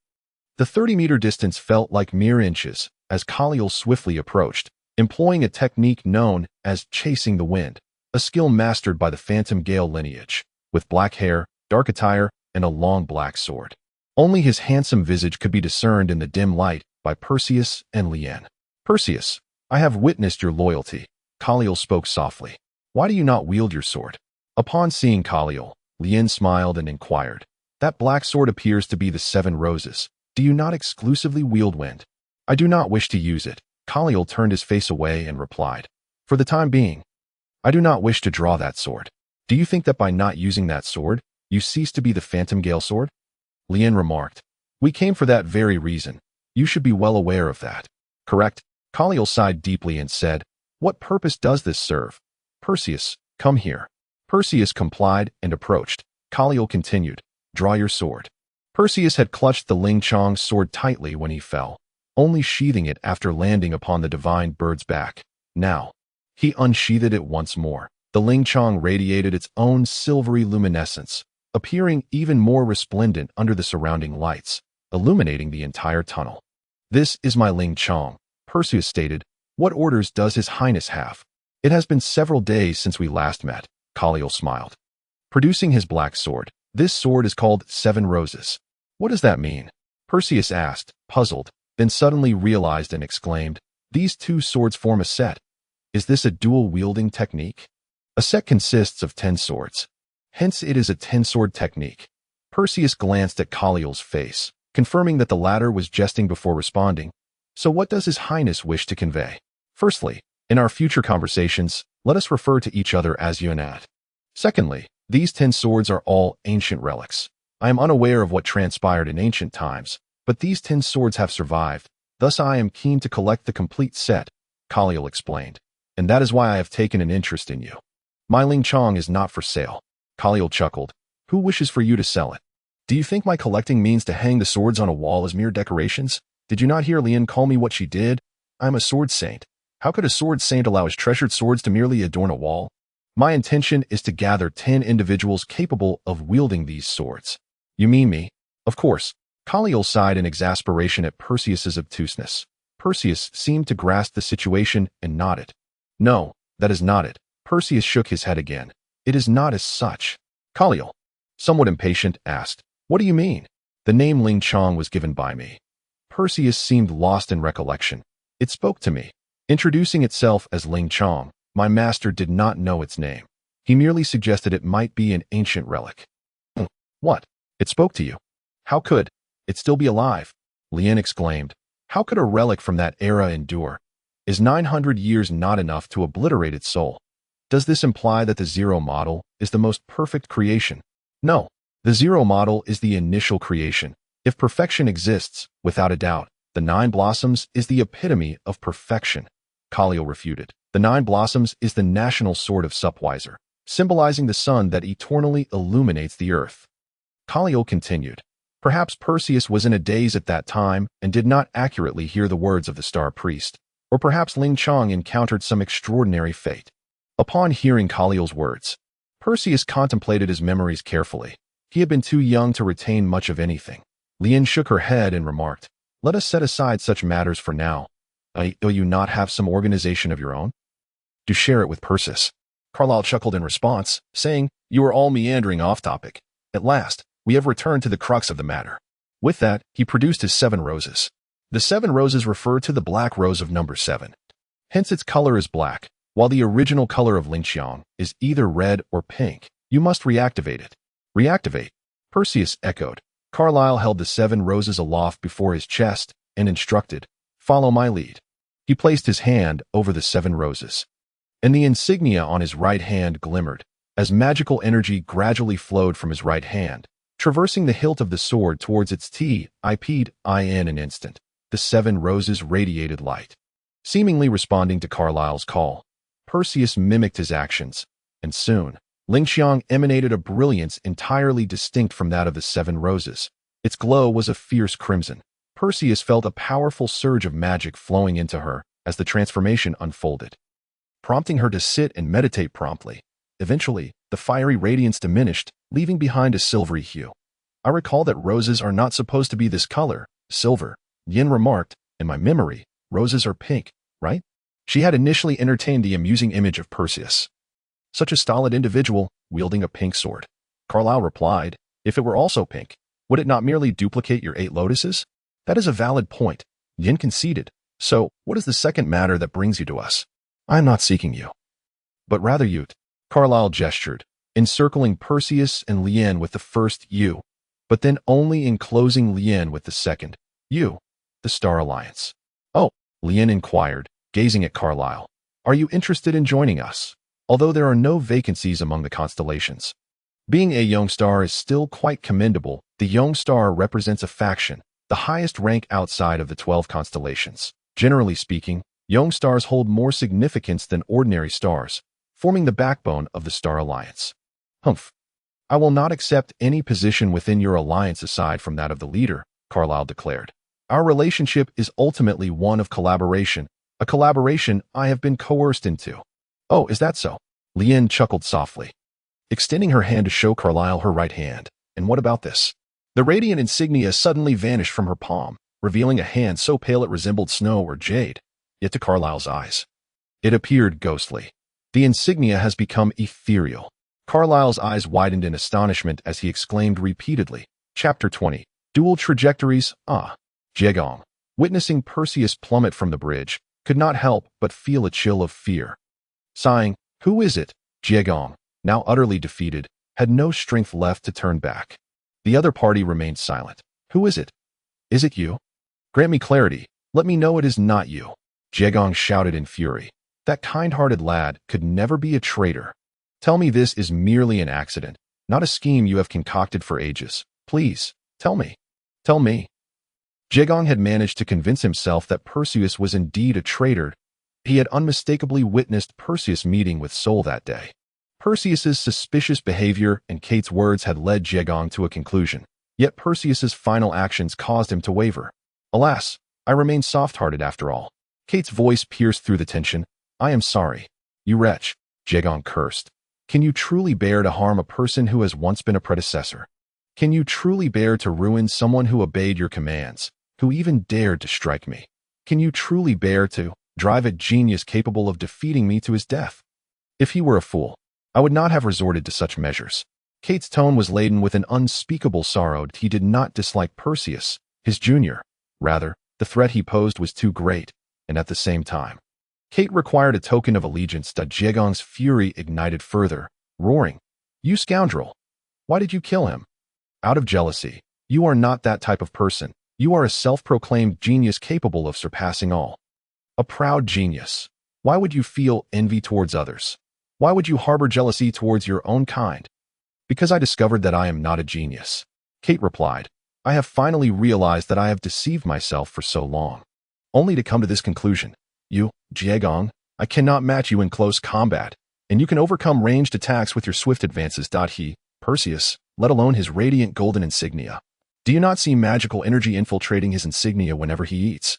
The 30-meter distance felt like mere inches as Kaliel swiftly approached, employing a technique known as chasing the wind, a skill mastered by the Phantom Gale lineage, with black hair, dark attire, and a long black sword. Only his handsome visage could be discerned in the dim light by Perseus and Lien. Perseus, I have witnessed your loyalty. Kaliel spoke softly. Why do you not wield your sword? Upon seeing Kaliel, Lien smiled and inquired. That black sword appears to be the 7 roses. Do you not exclusively wield wind? I do not wish to use it. Kaliel turned his face away and replied. For the time being, I do not wish to draw that sword. Do you think that by not using that sword, you cease to be the Phantom Gale sword? Lien remarked. We came for that very reason. You should be well aware of that. Correct? Kaliel sighed deeply and said, What purpose does this serve? Perseus, come here. Perseus complied and approached. Kaliel continued, Draw your sword. Perseus had clutched the Ling Chong's sword tightly when he fell, only sheathing it after landing upon the divine bird's back. Now, he unsheathed it once more. The Ling Chong radiated its own silvery luminescence, appearing even more resplendent under the surrounding lights, illuminating the entire tunnel. This is my Ling Chong, Perseus stated. What orders does His Highness have? It has been several days since we last met. Kaliel smiled. Producing his black sword, this sword is called 7 Roses. What does that mean? Perseus asked, puzzled, then suddenly realized and exclaimed, These 2 swords form a set. Is this a dual-wielding technique? A set consists of 10 swords. Hence it is a 10-sword technique. Perseus glanced at Kaliel's face, confirming that the latter was jesting before responding. So what does His Highness wish to convey? Firstly, in our future conversations, let us refer to each other as yearn. Secondly, these 10 swords are all ancient relics. I am unaware of what transpired in ancient times, but these 10 swords have survived. Thus I am keen to collect the complete set, Kaliel explained. And that is why I have taken an interest in you. My Ling Chong is not for sale. Kaliel chuckled. Who wishes for you to sell it? Do you think my collecting means to hang the swords on a wall as mere decorations? Did you not hear Lien call me what she did? I am a sword saint. How could a sword saint allow his treasured swords to merely adorn a wall? My intention is to gather 10 individuals capable of wielding these swords. You mean me? Of course. Kaliel sighed in exasperation at Perseus's obtuseness. Perseus seemed to grasp the situation and nodded. No, that is not it. Perseus shook his head again. It is not as such. Kaliel, somewhat impatient, asked, What do you mean? The name Ling Chong was given by me. Perseus seemed lost in recollection. It spoke to me. Introducing itself as Ling Chong, my master did not know its name. He merely suggested it might be an ancient relic. What? It spoke to you? How could it still be alive? Lien exclaimed. How could a relic from that era endure? Is 900 years not enough to obliterate its soul? Does this imply that the Zero model is the most perfect creation? No. The Zero model is the initial creation. If perfection exists, without a doubt, the 9 blossoms is the epitome of perfection. Kaliel refuted. The 9 blossoms is the national sword of Supwiser, symbolizing the sun that eternally illuminates the earth. Kaliel continued. Perhaps Perseus was in a daze at that time and did not accurately hear the words of the Star Priest, or perhaps Ling Chong encountered some extraordinary fate. Upon hearing Kaliel's words, Perseus contemplated his memories carefully. He had been too young to retain much of anything. Lien shook her head and remarked, Let us set aside such matters for now. Do you not have some organization of your own? Do share it with Perseus. Carlyle chuckled in response, saying, You are all meandering off topic. At last, we have returned to the crux of the matter. With that, he produced his 7 roses. The 7 roses refer to the black rose of number 7. Hence its color is black, while the original color of Ling Chong is either red or pink. You must reactivate it. Reactivate? Perseus echoed. Carlyle held the 7 roses aloft before his chest and instructed, Follow my lead. He placed his hand over the 7 roses, and the insignia on his right hand glimmered, as magical energy gradually flowed from his right hand, traversing the hilt of the sword towards its tip. In an instant, the 7 roses radiated light. Seemingly responding to Carlyle's call, Perseus mimicked his actions, and soon, Ling Chong emanated a brilliance entirely distinct from that of the 7 roses. Its glow was a fierce crimson. Perseus felt a powerful surge of magic flowing into her as the transformation unfolded, prompting her to sit and meditate promptly. Eventually, the fiery radiance diminished, leaving behind a silvery hue. I recall that roses are not supposed to be this color, silver. Yin remarked, in my memory, roses are pink, right? She had initially entertained the amusing image of Perseus, such a stolid individual, wielding a pink sword. Carlyle replied, if it were also pink, would it not merely duplicate your 8 lotuses? That is a valid point, Yin conceded. So, what is the second matter that brings you to us? I am not seeking you, but rather you. Carlyle gestured, encircling Perseus and Lien with the first you, but then only enclosing Lien with the second you, the Star Alliance. Oh, Lien inquired, gazing at Carlyle. Are you interested in joining us? Although there are no vacancies among the constellations, being a young star is still quite commendable. The young star represents a faction, the highest rank outside of the 12 constellations. Generally speaking, young stars hold more significance than ordinary stars, forming the backbone of the Star Alliance. Humph. I will not accept any position within your alliance aside from that of the leader, Carlyle declared. Our relationship is ultimately one of collaboration, a collaboration I have been coerced into. Oh, is that so? Lien chuckled softly, extending her hand to show Carlyle her right hand. And what about this? The radiant insignia suddenly vanished from her palm, revealing a hand so pale it resembled snow or jade. Yet to Carlyle's eyes, it appeared ghostly. The insignia has become ethereal. Carlyle's eyes widened in astonishment as he exclaimed repeatedly. Chapter 20. Dual Trajectories. Jiegong, witnessing Perseus plummet from the bridge, could not help but feel a chill of fear. Sighing, who is it? Jiegong, now utterly defeated, had no strength left to turn back. The other party remained silent. Who is it? Is it you? Grant me clarity. Let me know it is not you. Jiegong shouted in fury. That kind-hearted lad could never be a traitor. Tell me this is merely an accident, not a scheme you have concocted for ages. Please, tell me. Tell me. Jiegong had managed to convince himself that Perseus was indeed a traitor. He had unmistakably witnessed Perseus meeting with Sol that day. Perseus's suspicious behavior and Kate's words had led Jiegong to a conclusion. Yet Perseus's final actions caused him to waver. Alas, I remain soft-hearted after all. Kate's voice pierced through the tension. I am sorry. You wretch, Jiegong cursed. Can you truly bear to harm a person who has once been a predecessor? Can you truly bear to ruin someone who obeyed your commands, who even dared to strike me? Can you truly bear to drive a genius capable of defeating me to his death? If he were a fool, I would not have resorted to such measures. Kate's tone was laden with an unspeakable sorrow. He did not dislike Perseus, his junior. Rather, the threat he posed was too great, and at the same time, Kate required a token of allegiance. Jiegong's fury ignited further, roaring, You scoundrel! Why did you kill him? Out of jealousy. You are not that type of person. You are a self-proclaimed genius capable of surpassing all. A proud genius. Why would you feel envy towards others? Why would you harbor jealousy towards your own kind? Because I discovered that I am not a genius. Kate replied, I have finally realized that I have deceived myself for so long, only to come to this conclusion. You, Jiegong, I cannot match you in close combat, and you can overcome ranged attacks with your swift advances. He, Perseus, let alone his radiant golden insignia. Do you not see magical energy infiltrating his insignia whenever he eats,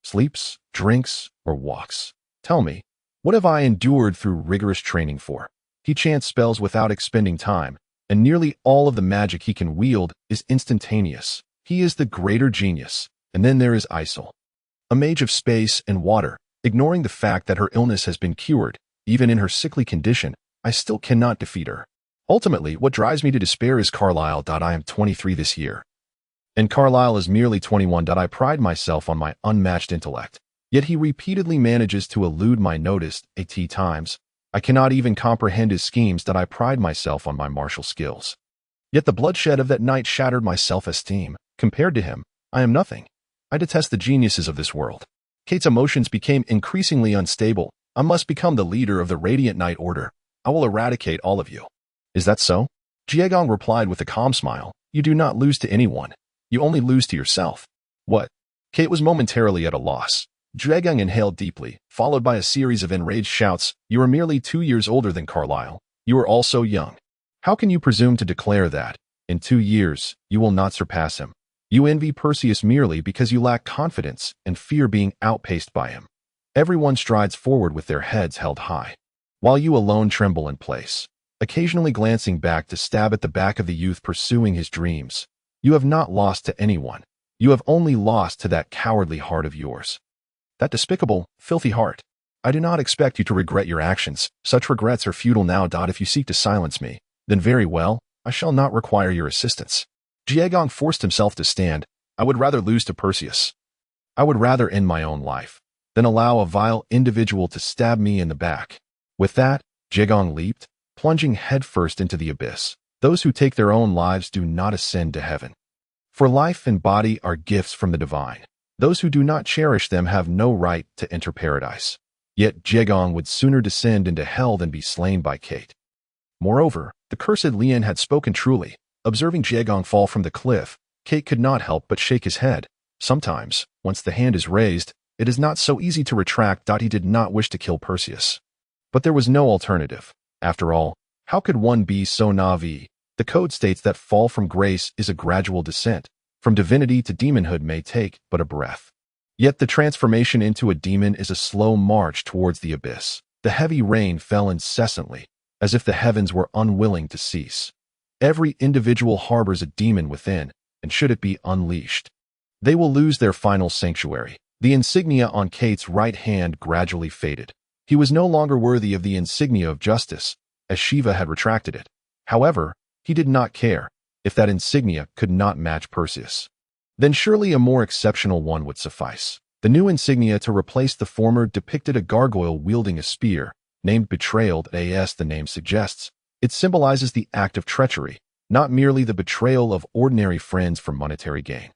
sleeps, drinks, or walks? Tell me, what have I endured through rigorous training for? He chants spells without expending time, and nearly all of the magic he can wield is instantaneous. He is the greater genius. And then there is Isol, a mage of space and water. Ignoring the fact that her illness has been cured, even in her sickly condition, I still cannot defeat her. Ultimately, what drives me to despair is Carlyle. I am 23 this year, and Carlyle is merely 21. I pride myself on my unmatched intellect, yet he repeatedly manages to elude my notice at times. I cannot even comprehend his schemes. I pride myself on my martial skills, yet the bloodshed of that night shattered my self-esteem. Compared to him, I am nothing. I detest the geniuses of this world. Kate's emotions became increasingly unstable. I must become the leader of the Radiant Knight Order. I will eradicate all of you. Is that so? Jiegong replied with a calm smile. You do not lose to anyone. You only lose to yourself. What? Kate was momentarily at a loss. Jiegong inhaled deeply, followed by a series of enraged shouts. You are merely 2 years older than Carlyle. You are also young. How can you presume to declare that, in 2 years, you will not surpass him? You envy Perseus merely because you lack confidence and fear being outpaced by him. Everyone strides forward with their heads held high, while you alone tremble in place, occasionally glancing back to stab at the back of the youth pursuing his dreams. You have not lost to anyone. You have only lost to that cowardly heart of yours. That despicable, filthy heart. I do not expect you to regret your actions. Such regrets are futile now. If you seek to silence me, then very well, I shall not require your assistance. Jiegong forced himself to stand. I would rather lose to Perseus. I would rather end my own life than allow a vile individual to stab me in the back. With that, Jiegong leaped, plunging headfirst into the abyss. Those who take their own lives do not ascend to heaven. For life and body are gifts from the divine. Those who do not cherish them have no right to enter paradise. Yet Jiegong would sooner descend into hell than be slain by Kate. Moreover, the cursed Lian had spoken truly. Observing Jiegong fall from the cliff, Kate could not help but shake his head. Sometimes, once the hand is raised, it is not so easy to retract. He did not wish to kill Perseus. But there was no alternative. After all, how could one be so naive? The code states that fall from grace is a gradual descent. From divinity to demonhood may take but a breath. Yet the transformation into a demon is a slow march towards the abyss. The heavy rain fell incessantly, as if the heavens were unwilling to cease. Every individual harbors a demon within, and should it be unleashed, they will lose their final sanctuary. The insignia on Kate's right hand gradually faded. He was no longer worthy of the insignia of justice, as Shiva had retracted it. However, he did not care. If that insignia could not match Perseus, then surely a more exceptional one would suffice. The new insignia to replace the former depicted a gargoyle wielding a spear, named Betrayal. As the name suggests, it symbolizes the act of treachery, not merely the betrayal of ordinary friends for monetary gain,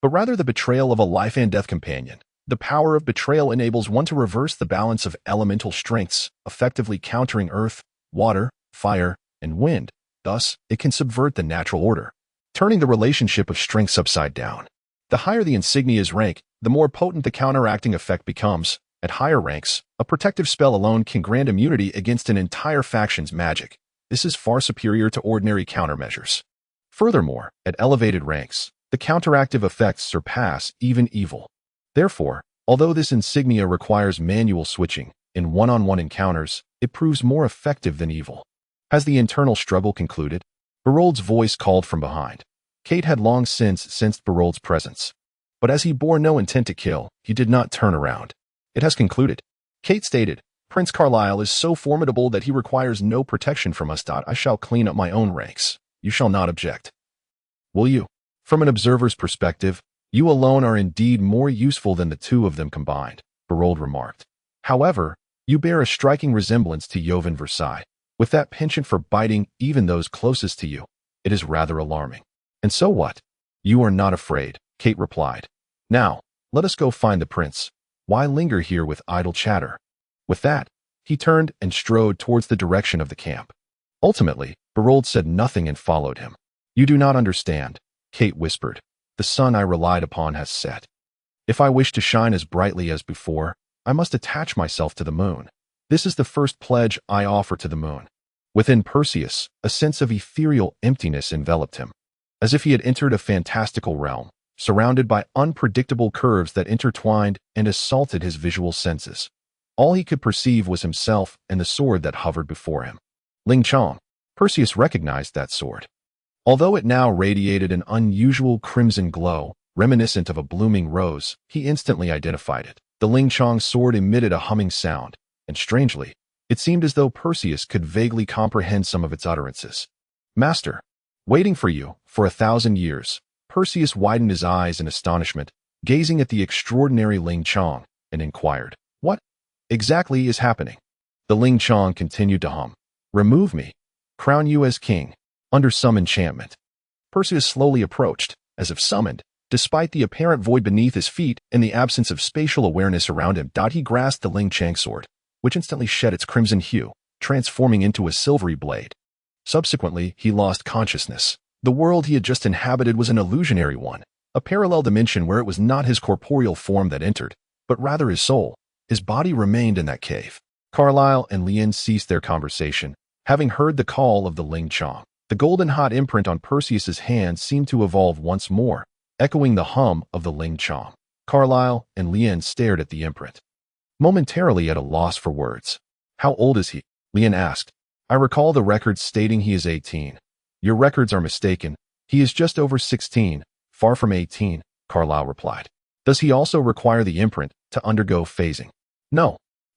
but rather the betrayal of a life and death companion. The power of betrayal enables one to reverse the balance of elemental strengths, effectively countering earth, water, fire, and wind. Thus, it can subvert the natural order, turning the relationship of strengths upside down. The higher the insignia's rank, the more potent the counteracting effect becomes. At higher ranks, a protective spell alone can grant immunity against an entire faction's magic. This is far superior to ordinary countermeasures. Furthermore, at elevated ranks, the counteractive effects surpass even evil. Therefore, although this insignia requires manual switching, in one-on-one encounters, it proves more effective than evil. Has the internal struggle concluded? Berold's voice called from behind. Kate had long since sensed Berold's presence. But as he bore no intent to kill, he did not turn around. It has concluded, Kate stated. Prince Carlyle is so formidable that he requires no protection from us. I shall clean up my own ranks. You shall not object. Will you? From an observer's perspective, you alone are indeed more useful than the two of them combined, Berold remarked. However, you bear a striking resemblance to Jovan Versailles. With that penchant for biting even those closest to you, it is rather alarming. And so what? You are not afraid, Kate replied. Now, let us go find the prince. Why linger here with idle chatter? With that, he turned and strode towards the direction of the camp. Ultimately, Berold said nothing and followed him. You do not understand, Kate whispered. The sun I relied upon has set. If I wish to shine as brightly as before, I must attach myself to the moon. This is the first pledge I offer to the moon. Within Perseus, a sense of ethereal emptiness enveloped him, as if he had entered a fantastical realm, surrounded by unpredictable curves that intertwined and assaulted his visual senses. All he could perceive was himself and the sword that hovered before him. Ling Chong. Perseus recognized that sword. Although it now radiated an unusual crimson glow, reminiscent of a blooming rose, he instantly identified it. The Ling Chong sword emitted a humming sound, and strangely, it seemed as though Perseus could vaguely comprehend some of its utterances. Master, waiting for you, for 1,000 years. Perseus widened his eyes in astonishment, gazing at the extraordinary Ling Chong, and inquired, What exactly is happening? The Ling Chong continued to hum. Remove me. Crown you as king, under some enchantment. Perseus slowly approached, as if summoned. Despite the apparent void beneath his feet and the absence of spatial awareness around him, he grasped the Ling Chang sword, which instantly shed its crimson hue, transforming into a silvery blade. Subsequently, he lost consciousness. The world he had just inhabited was an illusionary one, a parallel dimension where it was not his corporeal form that entered, but rather his soul. His body remained in that cave. Carlyle and Lian ceased their conversation, having heard the call of the Ling Chong. The golden hot imprint on Perseus's hand seemed to evolve once more, echoing the hum of the Ling Chong. Carlyle and Lien stared at the imprint, momentarily at a loss for words. How old is he? Lien asked. I recall the records stating he is 18. Your records are mistaken. He is just over 16, far from 18, Carlyle replied. Does he also require the imprint to undergo phasing? No.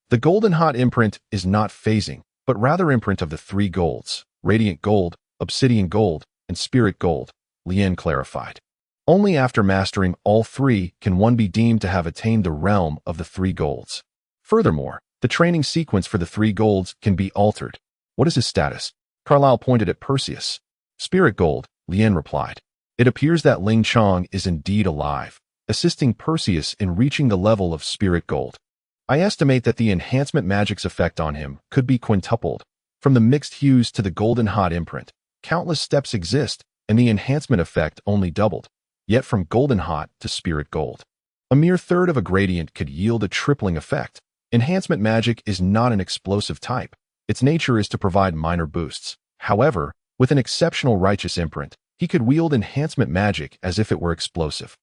The golden hot imprint is not phasing, but rather imprint of the three golds, radiant gold, obsidian gold, and spirit gold, Lien clarified. Only after mastering all three can one be deemed to have attained the realm of the three golds. Furthermore, the training sequence for the three golds can be altered. What is his status? Carlyle pointed at Perseus. Spirit gold, Lien replied. It appears that Ling Chong is indeed alive, assisting Perseus in reaching the level of spirit gold. I estimate that the enhancement magic's effect on him could be quintupled. From the mixed hues to the golden hot imprint, countless steps exist, and the enhancement effect only doubled. Yet from golden hot to spirit gold, a mere third of a gradient could yield a tripling effect. Enhancement magic is not an explosive type. Its nature is to provide minor boosts. However, with an exceptional righteous imprint, he could wield enhancement magic as if it were explosive.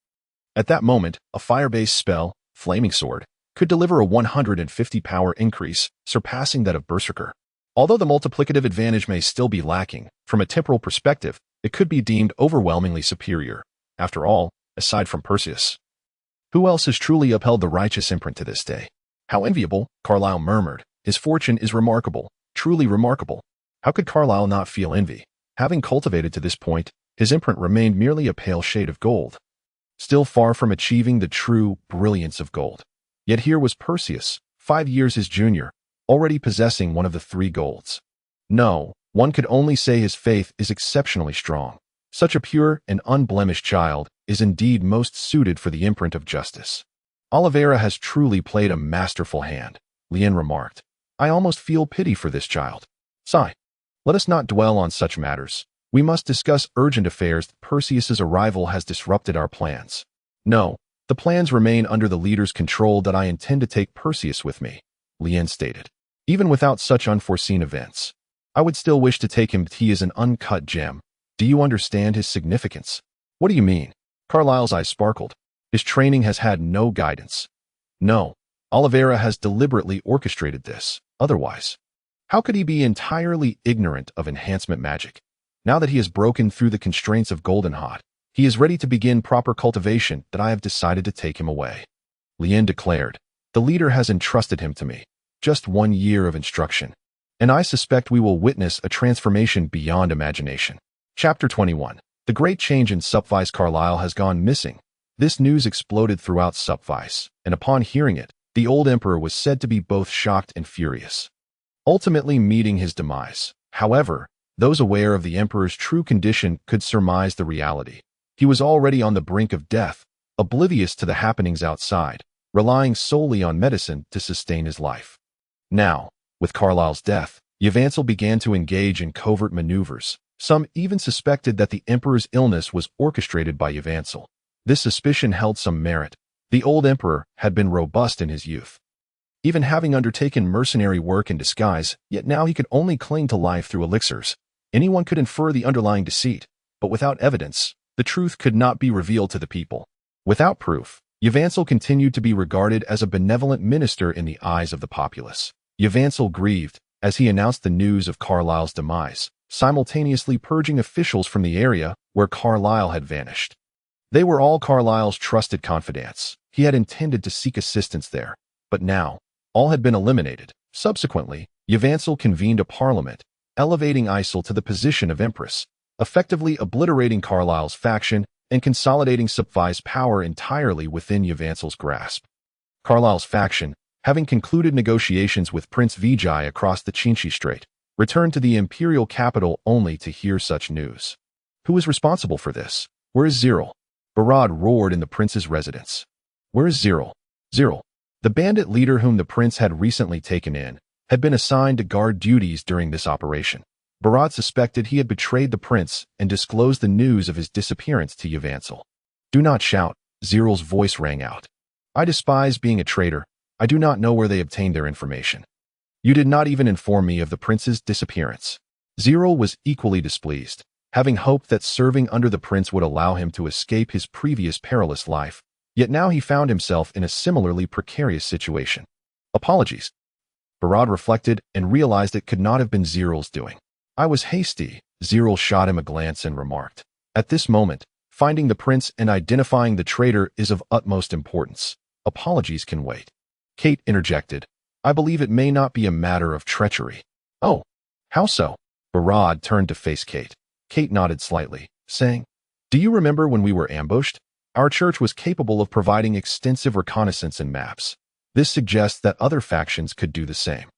At that moment, a fire-based spell, Flaming Sword, could deliver a 150 power increase, surpassing that of Berserker. Although the multiplicative advantage may still be lacking, from a temporal perspective, it could be deemed overwhelmingly superior. After all, aside from Perseus, who else has truly upheld the righteous imprint to this day? How enviable, Carlyle murmured. His fortune is remarkable, truly remarkable. How could Carlyle not feel envy? Having cultivated to this point, his imprint remained merely a pale shade of gold, still far from achieving the true brilliance of gold. Yet here was Perseus, 5 years his junior, already possessing one of the three golds. No, one could only say his faith is exceptionally strong. Such a pure and unblemished child is indeed most suited for the imprint of justice. Oliveira has truly played a masterful hand, Lien remarked. I almost feel pity for this child. Sigh. Let us not dwell on such matters. We must discuss urgent affairs. Perseus's arrival has disrupted our plans. No, the plans remain under the leader's control that I intend to take Perseus with me, Lien stated. Even without such unforeseen events, I would still wish to take him. He is an uncut gem. Do you understand his significance? What do you mean? Carlyle's eyes sparkled. His training has had no guidance. No, Oliveira has deliberately orchestrated this. Otherwise, how could he be entirely ignorant of enhancement magic? Now that he has broken through the constraints of Golden Hot, he is ready to begin proper cultivation. That I have decided to take him away, Lien declared. The leader has entrusted him to me. Just 1 year of instruction, and I suspect we will witness a transformation beyond imagination. Chapter 21. The great change in Supvice. Carlyle has gone missing. This news exploded throughout Supvice, and upon hearing it, the old emperor was said to be both shocked and furious, ultimately meeting his demise. However, those aware of the emperor's true condition could surmise the reality. He was already on the brink of death, oblivious to the happenings outside, relying solely on medicine to sustain his life. Now, with Carlyle's death, Yevancel began to engage in covert maneuvers. Some even suspected that the emperor's illness was orchestrated by Yevancel. This suspicion held some merit. The old emperor had been robust in his youth, even having undertaken mercenary work in disguise, yet now he could only cling to life through elixirs. Anyone could infer the underlying deceit, but without evidence, the truth could not be revealed to the people. Without proof, Yevancel continued to be regarded as a benevolent minister in the eyes of the populace. Yevancel grieved as he announced the news of Carlyle's demise, simultaneously purging officials from the area where Carlyle had vanished. They were all Carlyle's trusted confidants. He had intended to seek assistance there, but now, all had been eliminated. Subsequently, Yevancel convened a parliament, elevating Isel to the position of empress, effectively obliterating Carlyle's faction and consolidating Supvice power entirely within Yevancel's grasp. Carlyle's faction, having concluded negotiations with Prince Vijay across the Chinchi Strait, returned to the imperial capital only to hear such news. Who is responsible for this? Where is Ziril? Barad roared in the prince's residence. Where is Ziril? Ziril, the bandit leader whom the prince had recently taken in, had been assigned to guard duties during this operation. Barad suspected he had betrayed the prince and disclosed the news of his disappearance to Yevancel. Do not shout, Ziril's voice rang out. I despise being a traitor. I do not know where they obtained their information. You did not even inform me of the prince's disappearance. Ziril was equally displeased. having hoped that serving under the prince would allow him to escape his previous perilous life. Yet now he found himself in a similarly precarious situation. Apologies. Barad reflected and realized it could not have been Ziral's doing. I was hasty. Ziral shot him a glance and remarked. At this moment, finding the prince and identifying the traitor is of utmost importance. Apologies can wait. Kate interjected. I believe it may not be a matter of treachery. Oh, how so? Barad turned to face Kate. Kate nodded slightly, saying, Do you remember when we were ambushed? Our church was capable of providing extensive reconnaissance and maps. This suggests that other factions could do the same.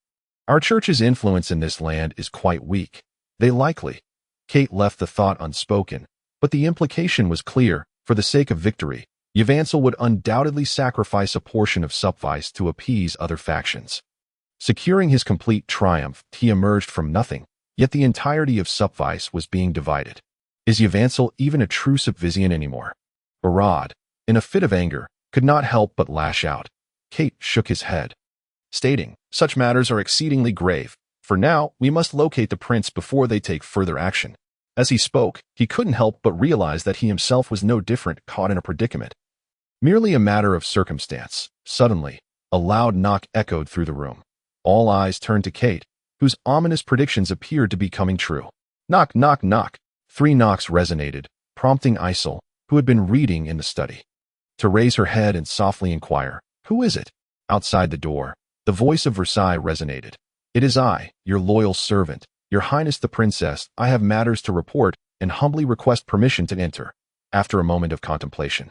Our church's influence in this land is quite weak. They likely. Kate left the thought unspoken, but the implication was clear. For the sake of victory, Yvancel would undoubtedly sacrifice a portion of Supvice to appease other factions. Securing his complete triumph, he emerged from nothing, yet the entirety of Supvice was being divided. Is Yvancel even a true Supvisian anymore? Barad, in a fit of anger, could not help but lash out. Kate shook his head, stating, Such matters are exceedingly grave. For now, we must locate the prince before they take further action. As he spoke, he couldn't help but realize that he himself was no different, caught in a predicament. Merely a matter of circumstance. Suddenly, a loud knock echoed through the room. All eyes turned to Kate, whose ominous predictions appeared to be coming true. Knock, knock, knock. 3 knocks resonated, prompting Isel, who had been reading in the study, to raise her head and softly inquire, Who is it? Outside the door, the voice of Versailles resonated. It is I, your loyal servant, Your Highness the Princess. I have matters to report and humbly request permission to enter. After a moment of contemplation,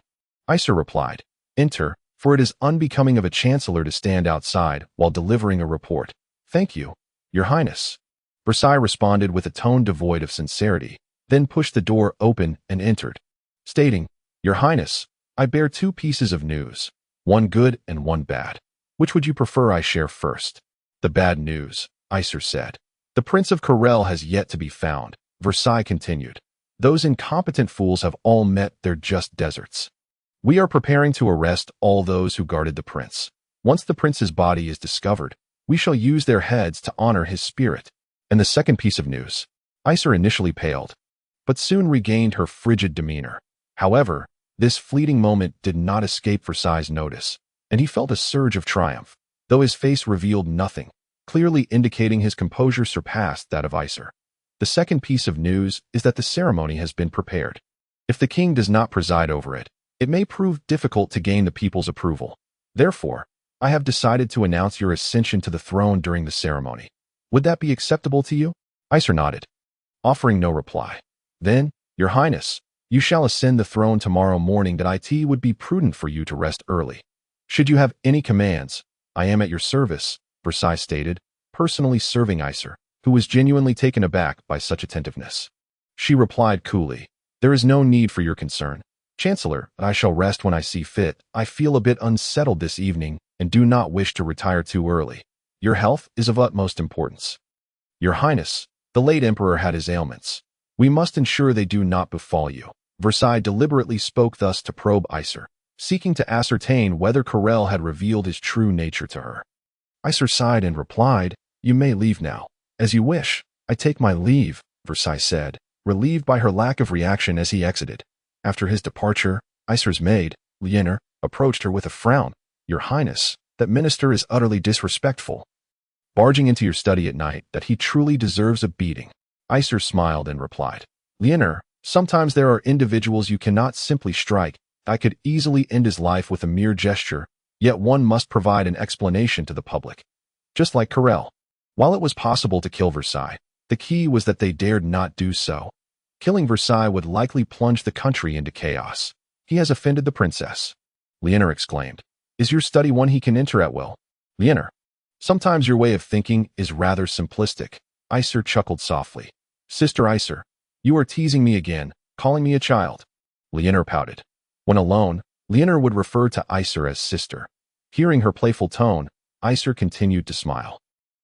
Isel replied, Enter, for it is unbecoming of a chancellor to stand outside while delivering a report. Thank you, Your Highness. Versailles responded with a tone devoid of sincerity, then pushed the door open and entered, stating, Your Highness, I bear 2 pieces of news, one good and one bad. Which would you prefer I share first? The bad news, Isel said. The Prince of Corel has yet to be found, Versailles continued. Those incompetent fools have all met their just deserts. We are preparing to arrest all those who guarded the prince. Once the prince's body is discovered, we shall use their heads to honor his spirit. And the second piece of news. Isel initially paled, but soon regained her frigid demeanor. However, this fleeting moment did not escape Versailles' notice, and he felt a surge of triumph, though his face revealed nothing, clearly indicating his composure surpassed that of Isel. The second piece of news is that the ceremony has been prepared. If the king does not preside over it, it may prove difficult to gain the people's approval. Therefore, I have decided to announce your ascension to the throne during the ceremony. Would that be acceptable to you? Isel nodded, offering no reply. Then, Your Highness, you shall ascend the throne tomorrow morning. That it would be prudent for you to rest early. Should you have any commands, I am at your service, Versailles stated, personally serving Isel, who was genuinely taken aback by such attentiveness. She replied coolly, There is no need for your concern. Chancellor, I shall rest when I see fit. I feel a bit unsettled this evening and do not wish to retire too early. Your health is of utmost importance. Your Highness, the late emperor had his ailments. We must ensure they do not befall you. Versailles deliberately spoke thus to probe Isel, seeking to ascertain whether Corel had revealed his true nature to her. Isel sighed and replied, You may leave now. As you wish. I take my leave, Versailles said, relieved by her lack of reaction as he exited. After his departure, Iser's maid, yearn, approached her with a frown. Your Highness, that minister is utterly disrespectful. Barging into your study at night, that he truly deserves a beating. Isel smiled and replied, yearn, sometimes there are individuals you cannot simply strike. I could easily end his life with a mere gesture, yet one must provide an explanation to the public. Just like Corel. While it was possible to kill Versailles, the key was that they dared not do so. Killing Versailles would likely plunge the country into chaos. He has offended the princess. yearn exclaimed. Is your study one he can enter at will? yearn. Sometimes your way of thinking is rather simplistic. Isel chuckled softly. Sister Isel, you are teasing me again, calling me a child. yearn pouted. When alone, yearn would refer to Isel as sister. Hearing her playful tone, Isel continued to smile,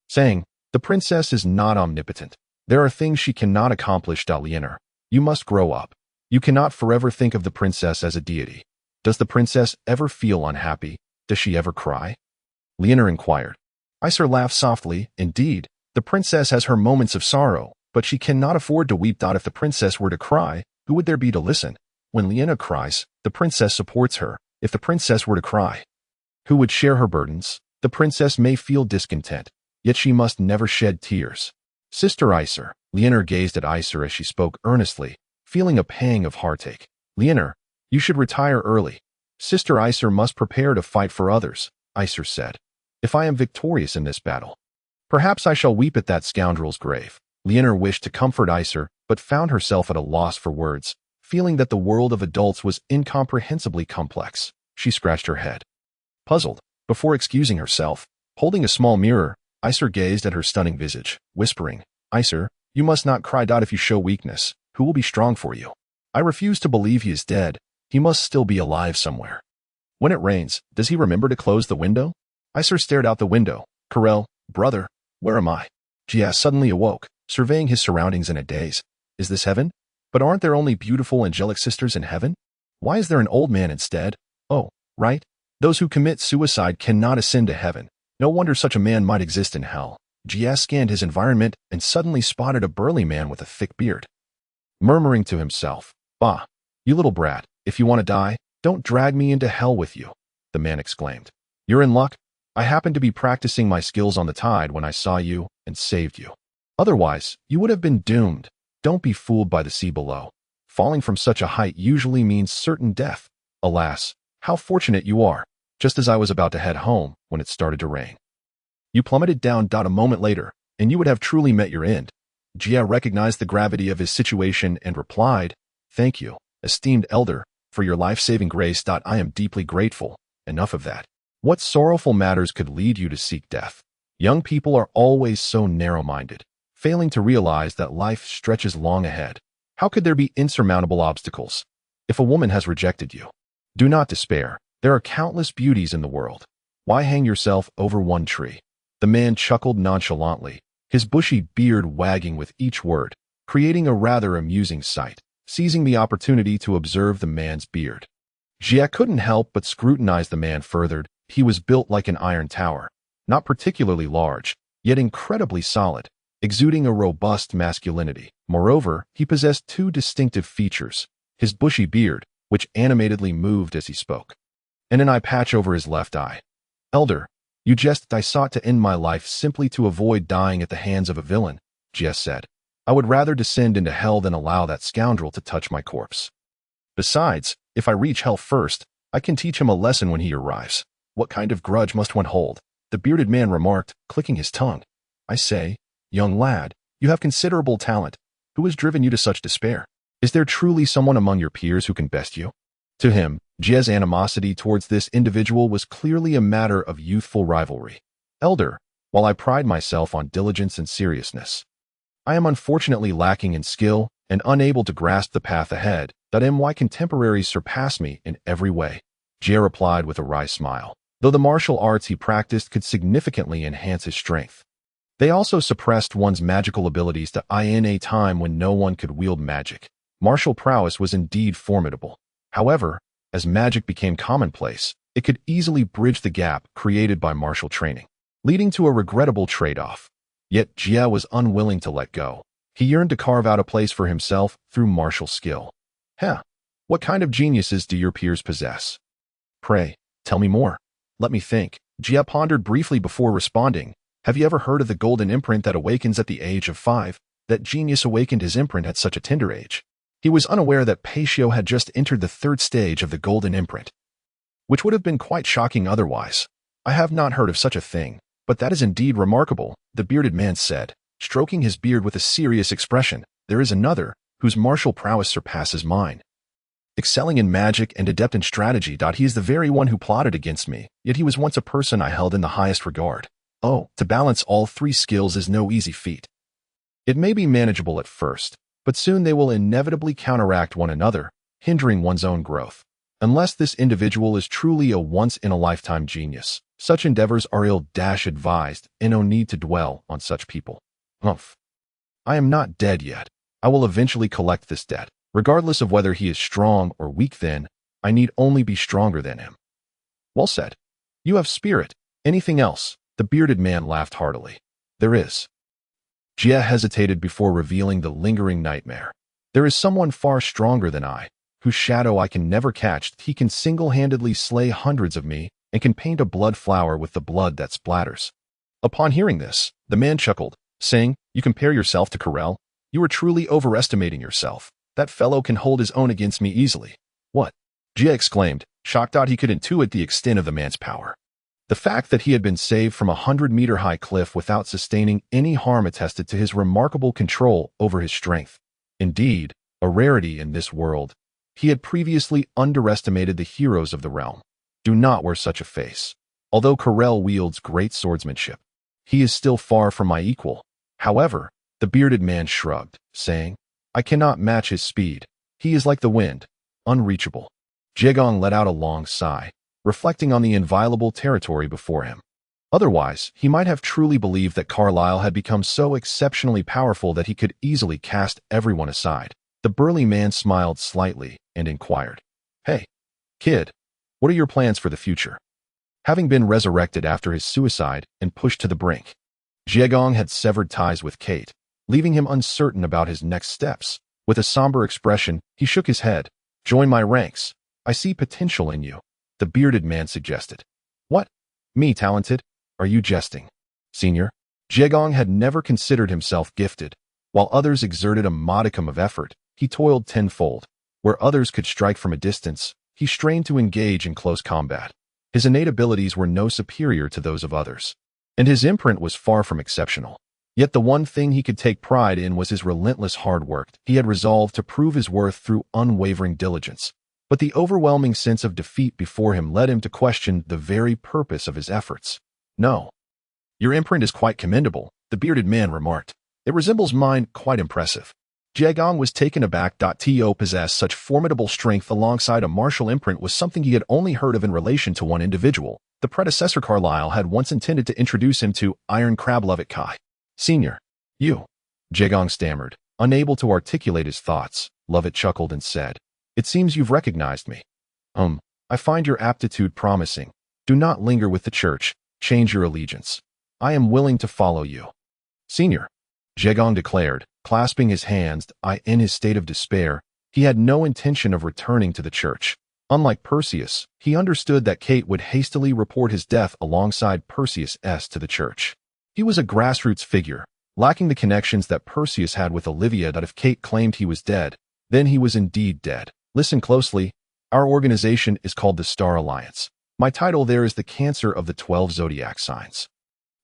saying, The princess is not omnipotent. There are things she cannot accomplish. yearn. You must grow up. You cannot forever think of the princess as a deity. Does the princess ever feel unhappy? Does she ever cry? yearn inquired. Isel laughed softly. Indeed, the princess has her moments of sorrow, But she cannot afford to weep. If the princess were to cry, who would there be to listen? When Liena cries, the princess supports her. If the princess were to cry, who would share her burdens? The princess may feel discontent, yet she must never shed tears. Sister Iser. Liena gazed at Iser as she spoke earnestly, feeling a pang of heartache. Liena, you should retire early. Sister Iser must prepare to fight for others, Iser said. If I am victorious in this battle, perhaps I shall weep at that scoundrel's grave. Liena wished to comfort Iser, but found herself at a loss for words, feeling that the world of adults was incomprehensibly complex. She scratched her head, puzzled. Before excusing herself, holding a small mirror, Iser gazed at her stunning visage, whispering, Iser, you must not cry. If you show weakness, who will be strong for you? I refuse to believe he is dead. He must still be alive somewhere. When it rains, does he remember to close the window? Iser stared out the window. Karel, brother, where am I? Gia suddenly awoke, surveying his surroundings in a daze. Is this heaven? But aren't there only beautiful angelic sisters in heaven? Why is there an old man instead? Oh, right. Those who commit suicide cannot ascend to heaven. No wonder such a man might exist in hell. Gia scanned his environment and suddenly spotted a burly man with a thick beard. Murmuring to himself, Bah, you little brat, if you want to die, don't drag me into hell with you, the man exclaimed. You're in luck. I happened to be practicing my skills on the tide when I saw you and saved you. Otherwise, you would have been doomed. Don't be fooled by the sea below. Falling from such a height usually means certain death. Alas, how fortunate you are, just as I was about to head home when it started to rain. You plummeted down. A moment later, and you would have truly met your end. Gia recognized the gravity of his situation and replied, Thank you, esteemed elder, for your life-saving grace. I am deeply grateful. Enough of that. What sorrowful matters could lead you to seek death? Young people are always so narrow-minded, failing to realize that life stretches long ahead. How could there be insurmountable obstacles? If a woman has rejected you, do not despair. There are countless beauties in the world. Why hang yourself over one tree? The man chuckled nonchalantly, his bushy beard wagging with each word, creating a rather amusing sight. Seizing the opportunity to observe the man's beard, Gia couldn't help but scrutinize the man further. He was built like an iron tower, not particularly large, yet incredibly solid, exuding a robust masculinity. Moreover, he possessed two distinctive features: his bushy beard, which animatedly moved as he spoke, and an eye patch over his left eye. Elder, you jest. I sought to end my life simply to avoid dying at the hands of a villain, Gia said. I would rather descend into hell than allow that scoundrel to touch my corpse. Besides, if I reach hell first, I can teach him a lesson when he arrives. What kind of grudge must one hold? The bearded man remarked, clicking his tongue. I say, young lad, you have considerable talent. Who has driven you to such despair? Is there truly someone among your peers who can best you? To him, Gia's animosity towards this individual was clearly a matter of youthful rivalry. Elder, while I pride myself on diligence and seriousness, I am unfortunately lacking in skill and unable to grasp the path ahead. My contemporaries surpass me in every way, Gia replied with a wry smile. Though the martial arts he practiced could significantly enhance his strength, they also suppressed one's magical abilities in a time when no one could wield magic. Martial prowess was indeed formidable. However, as magic became commonplace, it could easily bridge the gap created by martial training, leading to a regrettable trade-off. Yet Gia was unwilling to let go. He yearned to carve out a place for himself through martial skill. What kind of geniuses do your peers possess? Pray, tell me more. Let me think. Gia pondered briefly before responding. Have you ever heard of the golden imprint that awakens at the age of 5? That genius awakened his imprint at such a tender age. He was unaware that Paitio had just entered the third stage of the golden imprint, which would have been quite shocking otherwise. I have not heard of such a thing, but that is indeed remarkable, the bearded man said, stroking his beard with a serious expression. There is another, whose martial prowess surpasses mine. Excelling in magic and adept in strategy. He is the very one who plotted against me, yet he was once a person I held in the highest regard. Oh, to balance all three skills is no easy feat. It may be manageable at first, but soon they will inevitably counteract one another, hindering one's own growth. Unless this individual is truly a once-in-a-lifetime genius, such endeavors are ill-advised and no need to dwell on such people. Humph. I am not dead yet. I will eventually collect this debt. Regardless of whether he is strong or weak, then, I need only be stronger than him. Well said. You have spirit. Anything else? The bearded man laughed heartily. There is. Jia hesitated before revealing the lingering nightmare. There is someone far stronger than I, whose shadow I can never catch. He can single-handedly slay hundreds of me and can paint a blood flower with the blood that splatters. Upon hearing this, the man chuckled, saying, "You compare yourself to Corel? You are truly overestimating yourself. That fellow can hold his own against me easily." "What?" Jia exclaimed, shocked that he could intuit the extent of the man's power. The fact that he had been saved from a 100-meter-high cliff without sustaining any harm attested to his remarkable control over his strength. Indeed, a rarity in this world. He had previously underestimated the heroes of the realm. Do not wear such a face. Although Corel wields great swordsmanship, he is still far from my equal. However, the bearded man shrugged, saying, "I cannot match his speed. He is like the wind, unreachable." Jiagong let out a long sigh, reflecting on the inviolable territory before him. Otherwise, he might have truly believed that Carlyle had become so exceptionally powerful that he could easily cast everyone aside. The burly man smiled slightly and inquired, "Hey, kid, what are your plans for the future?" Having been resurrected after his suicide and pushed to the brink, Jiagong had severed ties with Kate, leaving him uncertain about his next steps. With a somber expression, he shook his head. "Join my ranks. I see potential in you," the bearded man suggested. "What? Me talented? Are you jesting, senior?" Jiagong had never considered himself gifted. While others exerted a modicum of effort, he toiled tenfold. Where others could strike from a distance, he strained to engage in close combat. His innate abilities were no superior to those of others, and his imprint was far from exceptional. Yet the one thing he could take pride in was his relentless hard work. He had resolved to prove his worth through unwavering diligence. But the overwhelming sense of defeat before him led him to question the very purpose of his efforts. "No. Your imprint is quite commendable," the bearded man remarked. "It resembles mine, quite impressive." Jiagong was taken aback. To possess such formidable strength alongside a martial imprint was something he had only heard of in relation to one individual. The predecessor Carlyle had once intended to introduce him to Iron Crab Lovett Kai. "Senior, you," Jiagong stammered, unable to articulate his thoughts. Lovett chuckled and said, "It seems you've recognized me. I find your aptitude promising. Do not linger with the church. Change your allegiance. I am willing to follow you." "Senior," Jiagong declared, clasping his hands. In his state of despair, he had no intention of returning to the church. Unlike Perseus, he understood that Kate would hastily report his death alongside Perseus' to the church. He was a grassroots figure, lacking the connections that Perseus had with Olivia. That if Kate claimed he was dead, then he was indeed dead. "Listen closely. Our organization is called the Star Alliance. My title there is the Cancer of the 12 Zodiac Signs.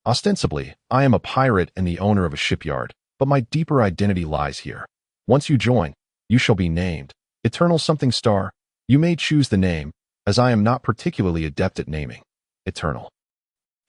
Ostensibly, I am a pirate and the owner of a shipyard, but my deeper identity lies here. Once you join, you shall be named Eternal Something Star. You may choose the name, as I am not particularly adept at naming. Eternal."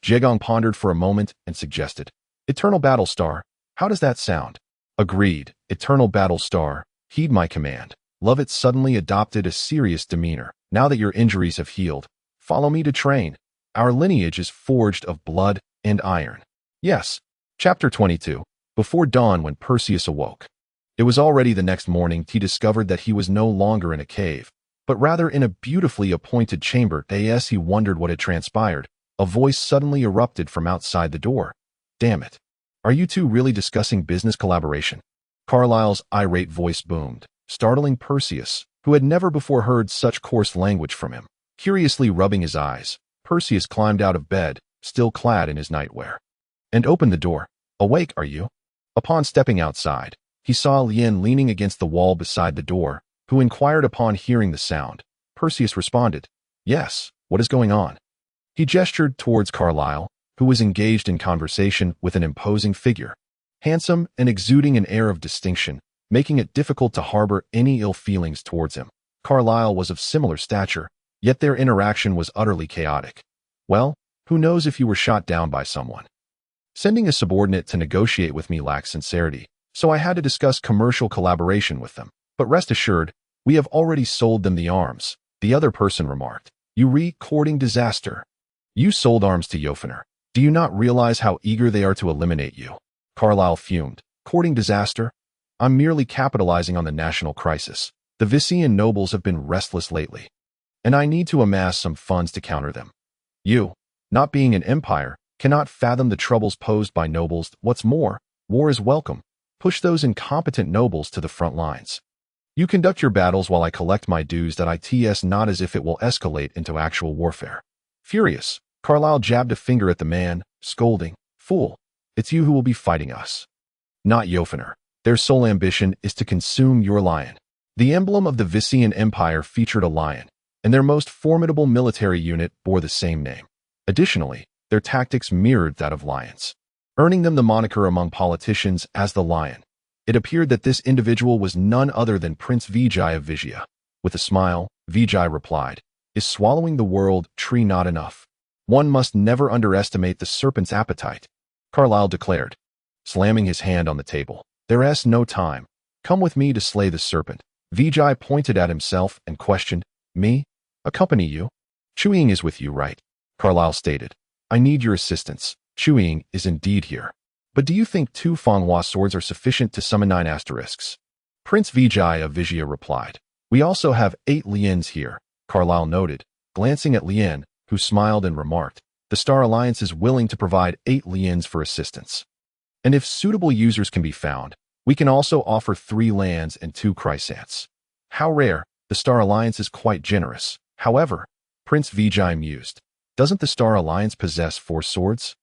Jiagong pondered for a moment and suggested, "Eternal Battle Star. How does that sound?" "Agreed, Eternal Battle Star. Heed my command." Lovett suddenly adopted a serious demeanor. "Now that your injuries have healed, follow me to train. Our lineage is forged of blood and iron." Yes. Chapter 22. Before dawn when Perseus awoke. It was already the next morning. He discovered that he was no longer in a cave, but rather in a beautifully appointed chamber. As he wondered what had transpired, a voice suddenly erupted from outside the door. "Damn it. Are you two really discussing business collaboration?" Carlyle's irate voice boomed, startling Perseus, who had never before heard such coarse language from him. Curiously rubbing his eyes, Perseus climbed out of bed, still clad in his nightwear, and opened the door. "Awake, are you?" Upon stepping outside, he saw Lien leaning against the wall beside the door, who inquired upon hearing the sound. Perseus responded, "Yes, what is going on?" He gestured towards Carlyle, who was engaged in conversation with an imposing figure, handsome and exuding an air of distinction, making it difficult to harbor any ill feelings towards him. Carlyle was of similar stature, yet their interaction was utterly chaotic. "Well, who knows if you were shot down by someone? Sending a subordinate to negotiate with me lacks sincerity, so I had to discuss commercial collaboration with them. But rest assured, we have already sold them the arms," the other person remarked. "You courting disaster. You sold arms to Yofaner. Do you not realize how eager they are to eliminate you?" Carlyle fumed. "Courting disaster? I'm merely capitalizing on the national crisis. The Visean nobles have been restless lately, and I need to amass some funds to counter them. You, not being an empire, cannot fathom the troubles posed by nobles. What's more, War is welcome. Push those incompetent nobles to the front lines. You conduct your battles while I collect my dues. Its not as if it will escalate into actual warfare. Furious, Carlyle jabbed a finger at the man, scolding, "Fool, it's you who will be fighting us. Not Yofaner. Their sole ambition is to consume your lion." The emblem of the Visian Empire featured a lion, and their most formidable military unit bore the same name. Additionally, their tactics mirrored that of lions, earning them the moniker among politicians as the Lion. It appeared that this individual was none other than Prince Vijay of Vijaya. With a smile, Vijay replied, "Is swallowing the world tree not enough? One must never underestimate the serpent's appetite," Carlyle declared, slamming his hand on the table. "There's no time. Come with me to slay the serpent." Vijay pointed at himself and questioned, "Me? Accompany you? Chuying is with you, right?" Carlyle stated, "I need your assistance. Chuying is indeed here. But do you think 2 Fanghua swords are sufficient to summon 9 asterisks?" Prince Vijay of Vijaya replied, "We also have 8 lians here," Carlyle noted, glancing at Lian, who smiled and remarked, "The Star Alliance is willing to provide 8 lians for assistance. And if suitable users can be found, we can also offer 3 lands and 2 chrysants." "How rare. The Star Alliance is quite generous." However, Prince Vijay mused, "Doesn't the Star Alliance possess 4 swords?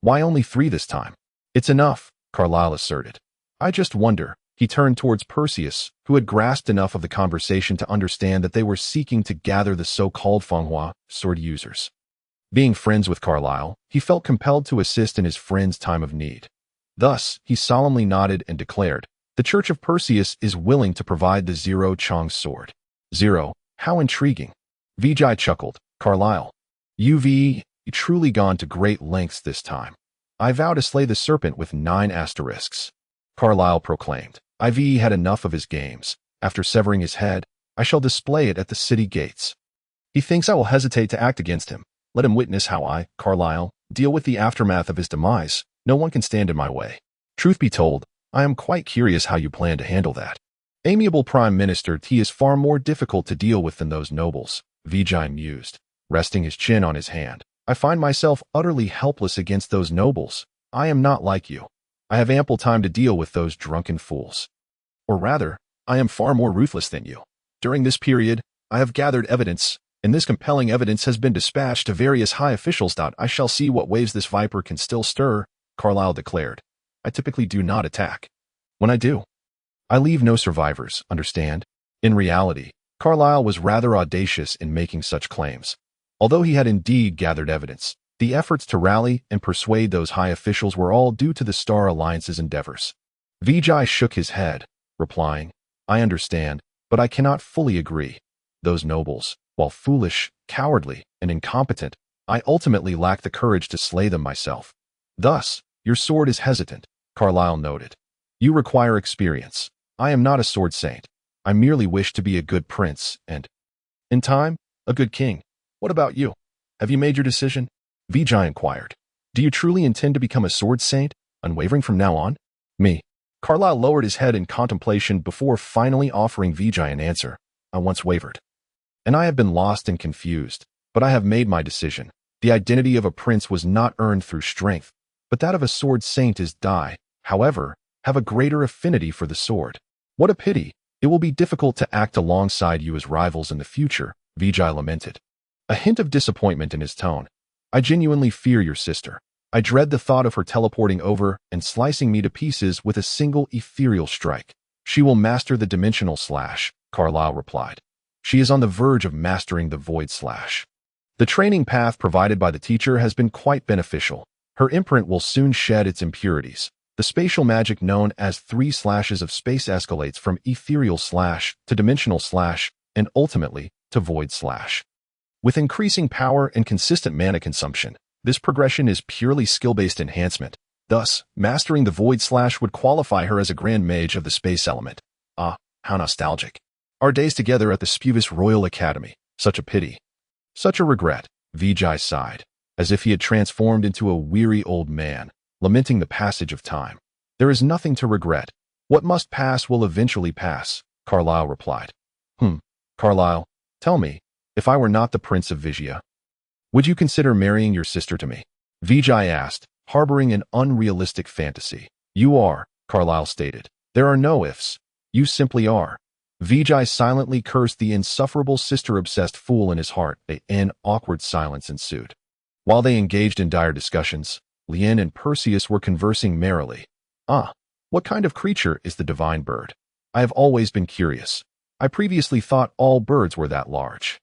Why only 3 this time?" "It's enough," Carlyle asserted. "I just wonder." He turned towards Perseus, who had grasped enough of the conversation to understand that they were seeking to gather the so-called Fanghua sword users. Being friends with Carlyle, he felt compelled to assist in his friend's time of need. Thus, he solemnly nodded and declared, "The Church of Perseus is willing to provide the Zero Chang's sword." "Zero? How intriguing." Vijay chuckled. "Carlyle, you've truly gone to great lengths this time. I vow to slay the serpent with 9 asterisks." Carlyle proclaimed, "I've had enough of his games. After severing his head, I shall display it at the city gates. He thinks I will hesitate to act against him. Let him witness how I, Carlyle, deal with the aftermath of his demise. No one can stand in my way. Truth be told, I am quite curious how you plan to handle that. Amiable Prime Minister T is far more difficult to deal with than those nobles," Vijay mused, resting his chin on his hand. "I find myself utterly helpless against those nobles. I am not like you. I have ample time to deal with those drunken fools. Or rather, I am far more ruthless than you. During this period, I have gathered evidence, and this compelling evidence has been dispatched to various high officials. I shall see what waves this viper can still stir," Carlyle declared. "I typically do not attack. When I do, I leave no survivors, understand?" In reality, Carlyle was rather audacious in making such claims. Although he had indeed gathered evidence, the efforts to rally and persuade those high officials were all due to the Star Alliance's endeavors. Vijay shook his head, replying, "I understand, but I cannot fully agree. Those nobles, while foolish, cowardly, and incompetent, I ultimately lack the courage to slay them myself. Thus, your sword is hesitant," Carlyle noted. "You require experience. I am not a sword saint. I merely wish to be a good prince and, in time, a good king. What about you? Have you made your decision?" Vijay inquired. "Do you truly intend to become a sword saint, unwavering from now on?" "Me." Carlyle lowered his head in contemplation before finally offering Vijay an answer. "I once wavered. And I have been lost and confused, but I have made my decision. The identity of a prince was not earned through strength, but that of a sword saint is however, have a greater affinity for the sword. What a pity. It will be difficult to act alongside you as rivals in the future," Vijay lamented, a hint of disappointment in his tone. "I genuinely fear your sister. I dread the thought of her teleporting over and slicing me to pieces with a single ethereal strike." "She will master the dimensional slash," Carlyle replied. "She is on the verge of mastering the void slash. The training path provided by the teacher has been quite beneficial. Her imprint will soon shed its impurities. The spatial magic known as 3 slashes of space escalates from ethereal slash to dimensional slash and ultimately to void slash. With increasing power and consistent mana consumption, this progression is purely skill-based enhancement. Thus, mastering the void slash would qualify her as a grand mage of the space element. Ah, how nostalgic. Our days together at the Spuvis Royal Academy. Such a pity. Such a regret." Vijay sighed, as if he had transformed into a weary old man, lamenting the passage of time. "There is nothing to regret. What must pass will eventually pass," Carlyle replied. Carlyle, tell me, if I were not the Prince of Vijaya, would you consider marrying your sister to me?" Vijay asked, harboring an unrealistic fantasy. You are, Carlyle stated. There are no ifs. You simply are. Vijay silently cursed the insufferable sister-obsessed fool in his heart. An awkward silence ensued. While they engaged in dire discussions, Lien and Perseus were conversing merrily. Ah, what kind of creature is the divine bird? I have always been curious. I previously thought all birds were that large.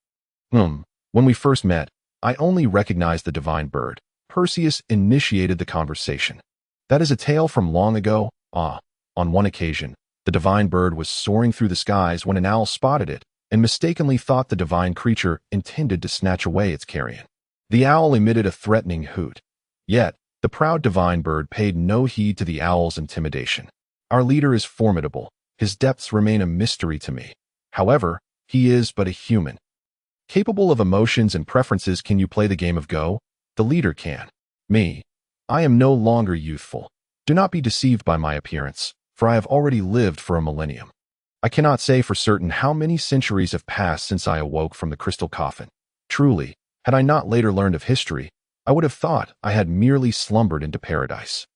When we first met, I only recognized the divine bird. Perseus initiated the conversation. That is a tale from long ago. On one occasion, the divine bird was soaring through the skies when an owl spotted it and mistakenly thought the divine creature intended to snatch away its carrion. The owl emitted a threatening hoot. Yet, the proud divine bird paid no heed to the owl's intimidation. Our leader is formidable. His depths remain a mystery to me. However, he is but a human. Capable of emotions and preferences. Can you play the game of Go? The leader can. Me. I am no longer youthful. Do not be deceived by my appearance, for I have already lived for a millennium. I cannot say for certain how many centuries have passed since I awoke from the crystal coffin. Truly, had I not later learned of history, I would have thought I had merely slumbered into paradise.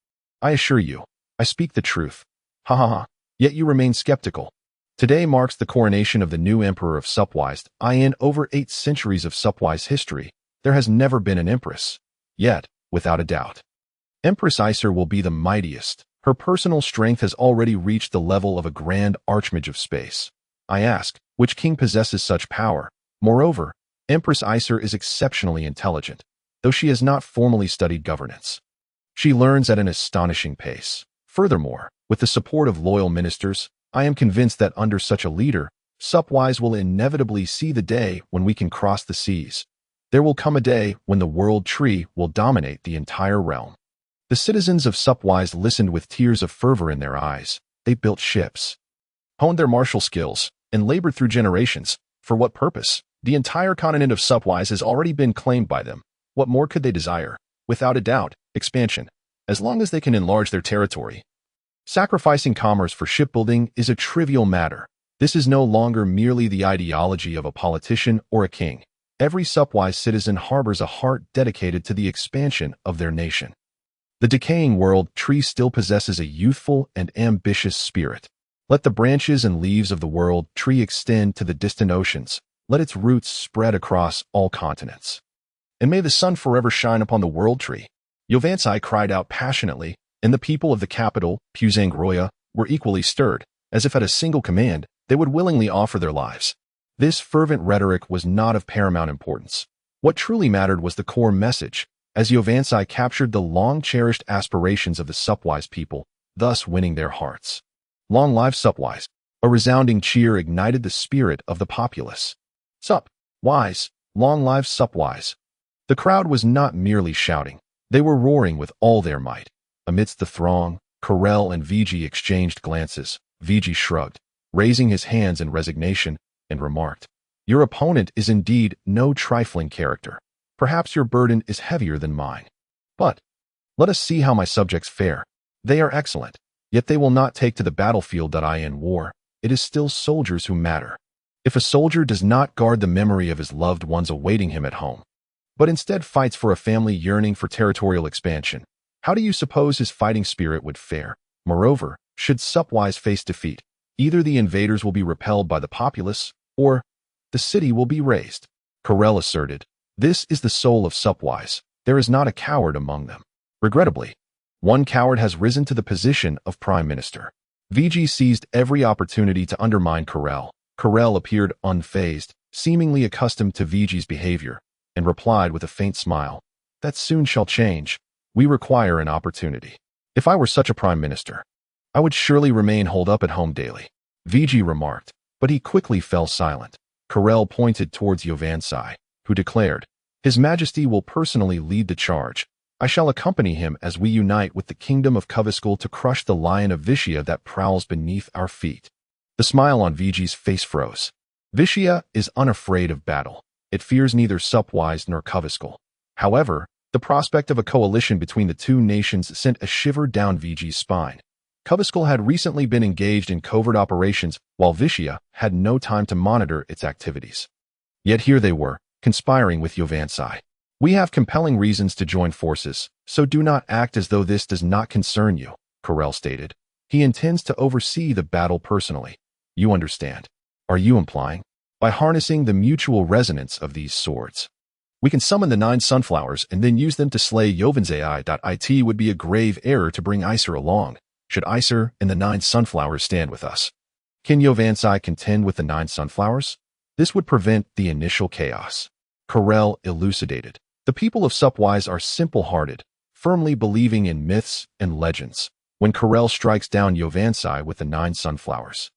I assure you, I speak the truth. Ha ha ha, yet you remain skeptical. Today marks the coronation of the new emperor of Supwise. In over 8 centuries of Supwise history, there has never been an empress. Yet, without a doubt, Empress Iser will be the mightiest. Her personal strength has already reached the level of a grand archmage of space. I ask, which king possesses such power? Moreover, Empress Iser is exceptionally intelligent, though she has not formally studied governance. She learns at an astonishing pace. Furthermore, with the support of loyal ministers, I am convinced that under such a leader, Supwise will inevitably see the day when we can cross the seas. There will come a day when the world tree will dominate the entire realm. The citizens of Supwise listened with tears of fervor in their eyes. They built ships, honed their martial skills, and labored through generations. For what purpose? The entire continent of Supwise has already been claimed by them. What more could they desire? Without a doubt, expansion. As long as they can enlarge their territory. Sacrificing commerce for shipbuilding is a trivial matter. This is no longer merely the ideology of a politician or a king. Every Supwise citizen harbors a heart dedicated to the expansion of their nation. The decaying world tree still possesses a youthful and ambitious spirit. Let the branches and leaves of the world tree extend to the distant oceans. Let its roots spread across all continents. And may the sun forever shine upon the world tree. Yovansai cried out passionately, and the people of the capital, Puzangroya, were equally stirred. As if at a single command, they would willingly offer their lives. This fervent rhetoric was not of paramount importance. What truly mattered was the core message, as Yovansai captured the long-cherished aspirations of the Supwise people, thus winning their hearts. Long live Supwise! A resounding cheer ignited the spirit of the populace. Supwise! Long live Supwise! The crowd was not merely shouting. They were roaring with all their might. Amidst the throng, Corel and Vijay exchanged glances. Vijay shrugged, raising his hands in resignation, and remarked, "Your opponent is indeed no trifling character. Perhaps your burden is heavier than mine. But let us see how my subjects fare. They are excellent, yet they will not take to the battlefield. In war, it is still soldiers who matter. If a soldier does not guard the memory of his loved ones awaiting him at home, but instead fights for a family yearning for territorial expansion, how do you suppose his fighting spirit would fare? Moreover, should Supwise face defeat, either the invaders will be repelled by the populace, or the city will be razed." Corel asserted, "This is the soul of Supwise. There is not a coward among them. Regrettably, one coward has risen to the position of prime minister." Vijay seized every opportunity to undermine Corel. Corel appeared unfazed, seemingly accustomed to Vijay's behavior, and replied with a faint smile, "That soon shall change. We require an opportunity. If I were such a prime minister, I would surely remain holed up at home daily." Vijay remarked, but he quickly fell silent. Corel pointed towards Yovansai, who declared, "His Majesty will personally lead the charge. I shall accompany him as we unite with the kingdom of Coviscal to crush the lion of Vishya that prowls beneath our feet." The smile on Vijay's face froze. Vishya is unafraid of battle. It fears neither Supwise nor Coviscal. However, the prospect of a coalition between the two nations sent a shiver down Vijay's spine. Coviscal had recently been engaged in covert operations, while Vishya had no time to monitor its activities. Yet here they were, conspiring with Yovansai. "We have compelling reasons to join forces, so do not act as though this does not concern you." Corel stated. He intends to oversee the battle personally. You understand. Are you implying? By harnessing the mutual resonance of these swords, we can summon the 9 sunflowers and then use them to slay Yovinzai. Would be a grave error to bring Iser along. Should Iser and the 9 sunflowers stand with us? Can Yovansai contend with the 9 sunflowers? This would prevent the initial chaos. Corel elucidated. The people of Supwise are simple-hearted, firmly believing in myths and legends. When Corel strikes down Yovansai with the 9 sunflowers,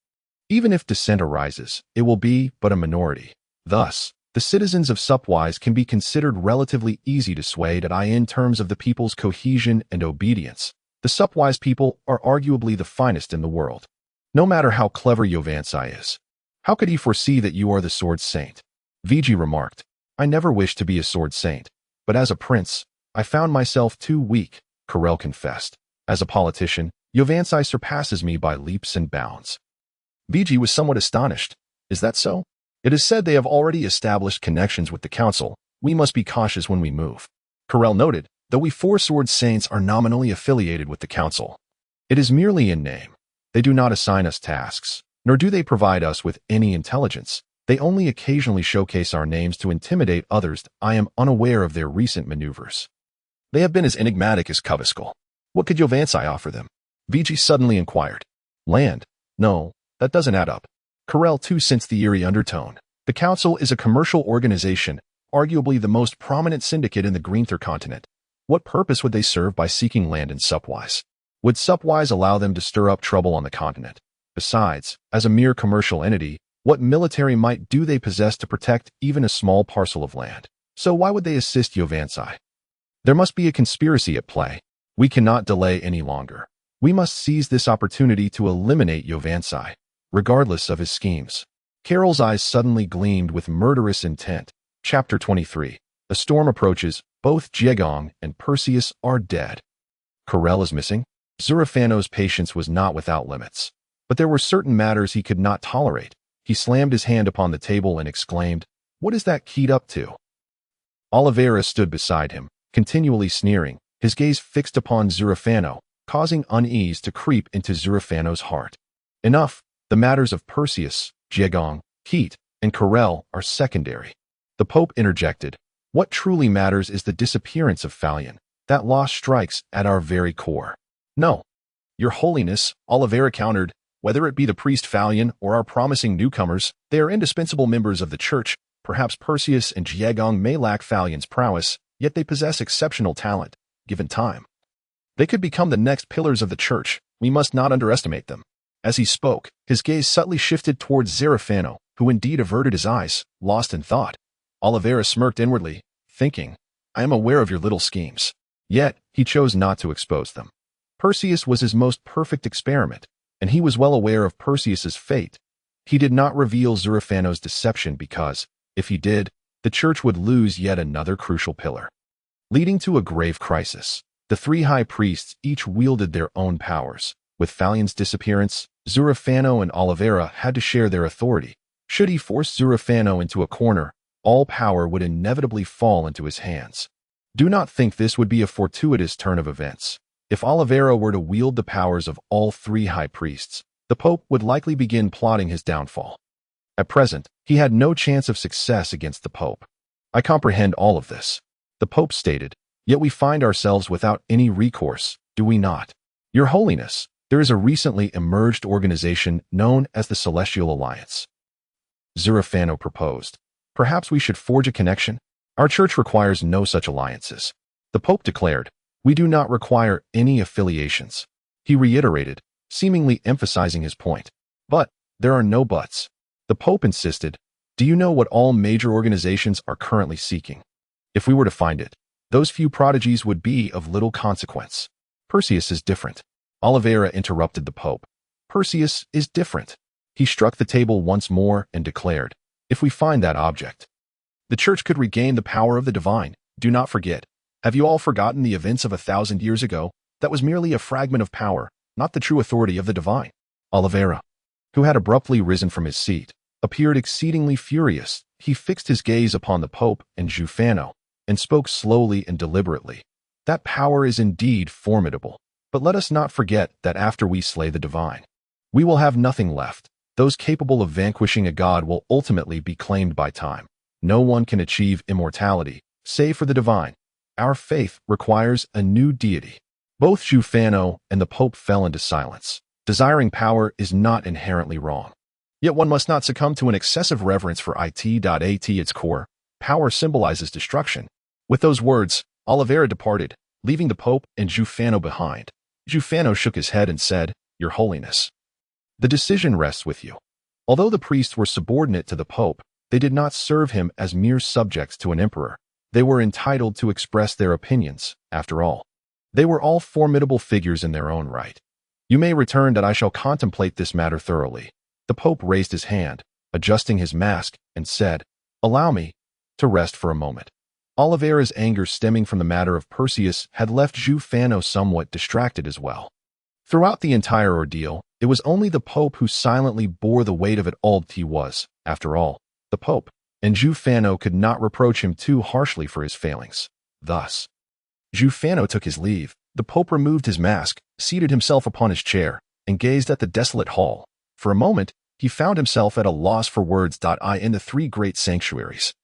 even if dissent arises, it will be but a minority. Thus, the citizens of Supwise can be considered relatively easy to sway in terms of the people's cohesion and obedience. The Supwise people are arguably the finest in the world. No matter how clever Yovansai is, how could he foresee that you are the Sword Saint? Viji remarked. I never wished to be a Sword Saint, but as a prince, I found myself too weak, Corel confessed. As a politician, Yovansai surpasses me by leaps and bounds. Viji was somewhat astonished. Is that so? It is said they have already established connections with the council. We must be cautious when we move. Corel noted, though we 4 Sword Saints are nominally affiliated with the council, it is merely in name. They do not assign us tasks, nor do they provide us with any intelligence. They only occasionally showcase our names to intimidate others. I am unaware of their recent maneuvers. They have been as enigmatic as Coviskull. What could Yovansai offer them? Viji suddenly inquired. Land? No, that doesn't add up. Corel too sensed the eerie undertone. The council is a commercial organization, arguably the most prominent syndicate in the Greenthor continent. What purpose would they serve by seeking land in Supwise? Would Supwise allow them to stir up trouble on the continent? Besides, as a mere commercial entity, what military might do they possess to protect even a small parcel of land? So why would they assist Yovansai? There must be a conspiracy at play. We cannot delay any longer. We must seize this opportunity to eliminate Yovansai, regardless of his schemes. Carol's eyes suddenly gleamed with murderous intent. Chapter 23. A storm approaches. Both Jiegong and Perseus are dead. Corel is missing? Zurafano's patience was not without limits. But there were certain matters he could not tolerate. He slammed his hand upon the table and exclaimed, What is that keyed up to? Oliveira stood beside him, continually sneering, his gaze fixed upon Zurafano, causing unease to creep into Zurafano's heart. Enough. The matters of Perseus, Jiegong, Heat, and Corel are secondary. The Pope interjected. What truly matters is the disappearance of Phalion. That loss strikes at our very core. No. Your Holiness, Oliveira countered, whether it be the priest Phalion or our promising newcomers, they are indispensable members of the Church. Perhaps Perseus and Jiegong may lack Phalion's prowess, yet they possess exceptional talent, given time. They could become the next pillars of the Church. We must not underestimate them. As he spoke, his gaze subtly shifted towards Zerafano, who indeed averted his eyes, lost in thought. Oliveira smirked inwardly, thinking, I am aware of your little schemes. Yet, he chose not to expose them. Perseus was his most perfect experiment, and he was well aware of Perseus's fate. He did not reveal Zerafano's deception because, if he did, the Church would lose yet another crucial pillar, leading to a grave crisis. The 3 high priests each wielded their own powers. With Phalion's disappearance, Zurafano and Oliveira had to share their authority. Should he force Zurafano into a corner, all power would inevitably fall into his hands. Do not think this would be a fortuitous turn of events. If Oliveira were to wield the powers of all 3 high priests, the Pope would likely begin plotting his downfall. At present, he had no chance of success against the Pope. I comprehend all of this, the Pope stated, yet we find ourselves without any recourse, do we not? Your Holiness, there is a recently emerged organization known as the Celestial Alliance. Zurafano proposed. Perhaps we should forge a connection? Our Church requires no such alliances. The Pope declared, we do not require any affiliations. He reiterated, seemingly emphasizing his point. But, there are no buts. The Pope insisted, do you know what all major organizations are currently seeking? If we were to find it, those few prodigies would be of little consequence. Perseus is different. Oliveira interrupted the Pope. Perseus is different. He struck the table once more and declared, if we find that object, the Church could regain the power of the divine. Do not forget. Have you all forgotten the events of 1,000 years ago? That was merely a fragment of power, not the true authority of the divine. Oliveira, who had abruptly risen from his seat, appeared exceedingly furious. He fixed his gaze upon the Pope and Zufano, and spoke slowly and deliberately. That power is indeed formidable, But let us not forget that after we slay the divine, we will have nothing left. Those capable of vanquishing a god will ultimately be claimed by time. No one can achieve immortality, save for the divine. Our faith requires a new deity. Both Giuffano and the Pope fell into silence. Desiring power is not inherently wrong. Yet one must not succumb to an excessive reverence for it. At its core, power symbolizes destruction. With those words, Oliveira departed, leaving the Pope and Giuffano behind. Giuffano shook his head and said, "Your Holiness, the decision rests with you." Although the priests were subordinate to the Pope, they did not serve him as mere subjects to an emperor. They were entitled to express their opinions, after all. They were all formidable figures in their own right. "You may return that I shall contemplate this matter thoroughly." The Pope raised his hand, adjusting his mask, and said, "Allow me to rest for a moment." Oliveira's anger stemming from the matter of Perseus had left Giuffano somewhat distracted as well. Throughout the entire ordeal, it was only the Pope who silently bore the weight of it all. He was, after all, the Pope, and Giuffano could not reproach him too harshly for his failings. Thus, Giuffano took his leave. The Pope removed his mask, seated himself upon his chair, and gazed at the desolate hall. For a moment, he found himself at a loss for words. In the three great sanctuaries,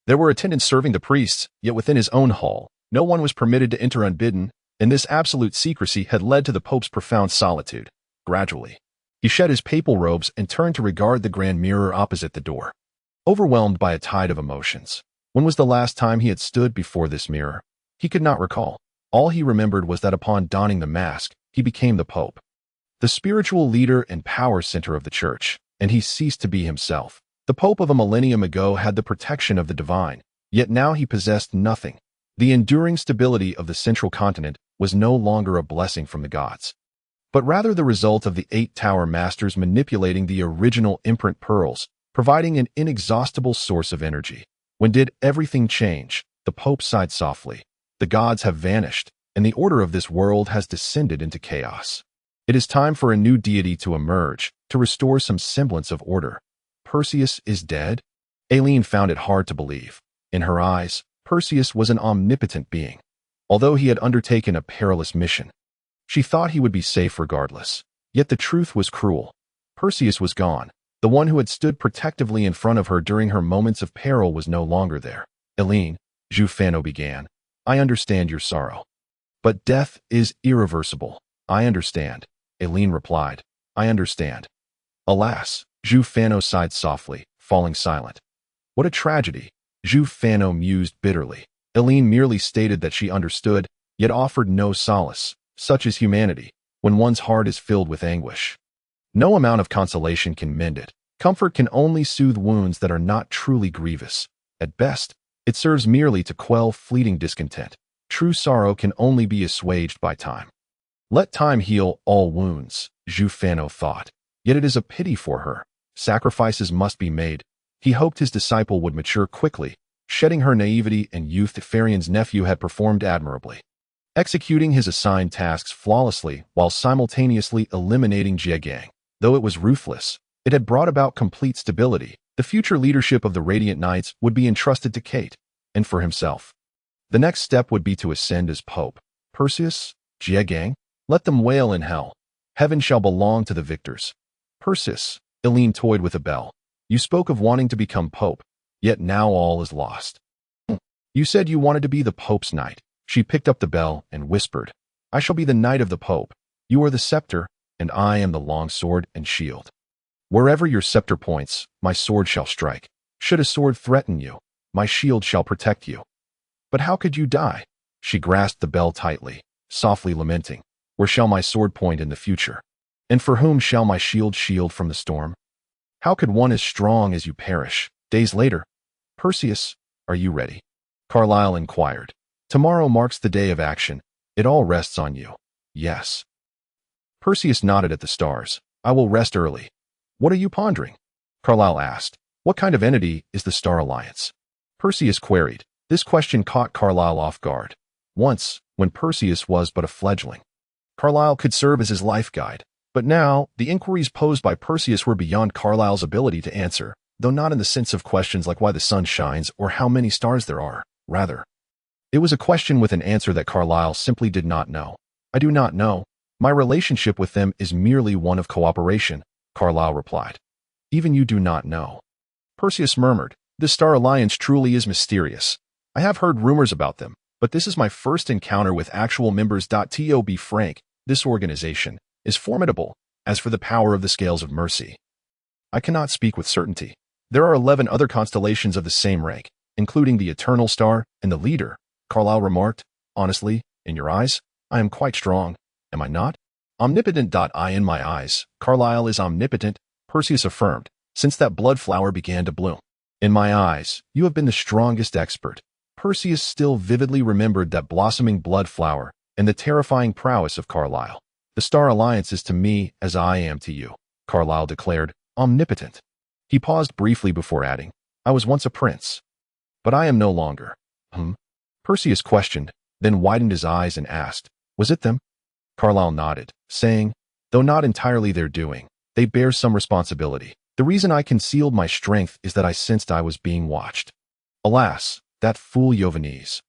there were attendants serving the priests, yet within his own hall, no one was permitted to enter unbidden, and this absolute secrecy had led to the Pope's profound solitude. Gradually, he shed his papal robes and turned to regard the grand mirror opposite the door. Overwhelmed by a tide of emotions, when was the last time he had stood before this mirror? He could not recall. All he remembered was that upon donning the mask, he became the Pope, the spiritual leader and power center of the Church, and he ceased to be himself. The Pope of a millennium ago had the protection of the divine, yet now he possessed nothing. The enduring stability of the central continent was no longer a blessing from the gods, but rather the result of the 8 Tower Masters manipulating the original imprint pearls, providing an inexhaustible source of energy. When did everything change? The Pope sighed softly. The gods have vanished, and the order of this world has descended into chaos. It is time for a new deity to emerge, to restore some semblance of order. Perseus is dead? Aileen found it hard to believe. In her eyes, Perseus was an omnipotent being. Although he had undertaken a perilous mission, she thought he would be safe regardless. Yet the truth was cruel. Perseus was gone. The one who had stood protectively in front of her during her moments of peril was no longer there. "Aileen," Giuffano began, "I understand your sorrow. But death is irreversible." "I understand," Aileen replied. "I understand." "Alas," Giuffano sighed softly, falling silent. "What a tragedy," Giuffano mused bitterly. Aileen merely stated that she understood, yet offered no solace. Such is humanity, when one's heart is filled with anguish. No amount of consolation can mend it. Comfort can only soothe wounds that are not truly grievous. At best, it serves merely to quell fleeting discontent. True sorrow can only be assuaged by time. Let time heal all wounds, Giuffano thought. Yet it is a pity for her. Sacrifices must be made. He hoped his disciple would mature quickly, shedding her naivety and youth. Farian's nephew had performed admirably, executing his assigned tasks flawlessly while simultaneously eliminating Jiegang. Though it was ruthless, it had brought about complete stability. The future leadership of the Radiant Knights would be entrusted to Kate, and for himself, the next step would be to ascend as Pope. Perseus, Jiegang, let them wail in hell. Heaven shall belong to the victors. Perseus, Aileen toyed with a bell. You spoke of wanting to become Pope, yet now all is lost. You said you wanted to be the Pope's knight. She picked up the bell and whispered, I shall be the knight of the Pope. You are the scepter, and I am the long sword and shield. Wherever your scepter points, my sword shall strike. Should a sword threaten you, my shield shall protect you. But how could you die? She grasped the bell tightly, softly lamenting. Where shall my sword point in the future? And for whom shall my shield from the storm? How could one as strong as you perish? Days later, Perseus, are you ready? Carlyle inquired. Tomorrow marks the day of action. It all rests on you. Yes. Perseus nodded at the stars. I will rest early. What are you pondering? Carlyle asked. What kind of entity is the Star Alliance? Perseus queried. This question caught Carlyle off guard. Once, when Perseus was but a fledgling, Carlyle could serve as his life guide. But now, the inquiries posed by Perseus were beyond Carlyle's ability to answer, though not in the sense of questions like why the sun shines or how many stars there are. Rather, it was a question with an answer that Carlyle simply did not know. I do not know. My relationship with them is merely one of cooperation, Carlyle replied. Even you do not know. Perseus murmured, this Star Alliance truly is mysterious. I have heard rumors about them, but this is my first encounter with actual members. To be frank, this organization is formidable. As for the power of the scales of mercy, I cannot speak with certainty. There are 11 other constellations of the same rank, including the Eternal Star and the Leader, Carlyle remarked. Honestly, in your eyes, I am quite strong, am I not? Omnipotent. In my eyes, Carlyle is omnipotent, Perseus affirmed, since that blood flower began to bloom. In my eyes, you have been the strongest expert. Perseus still vividly remembered that blossoming blood flower and the terrifying prowess of Carlyle. The Star Alliance is to me as I am to you, Carlyle declared, omnipotent. He paused briefly before adding, I was once a prince, but I am no longer. Perseus questioned, then widened his eyes and asked, was it them? Carlyle nodded, saying, though not entirely their doing, they bear some responsibility. The reason I concealed my strength is that I sensed I was being watched. Alas, that fool Yovanes.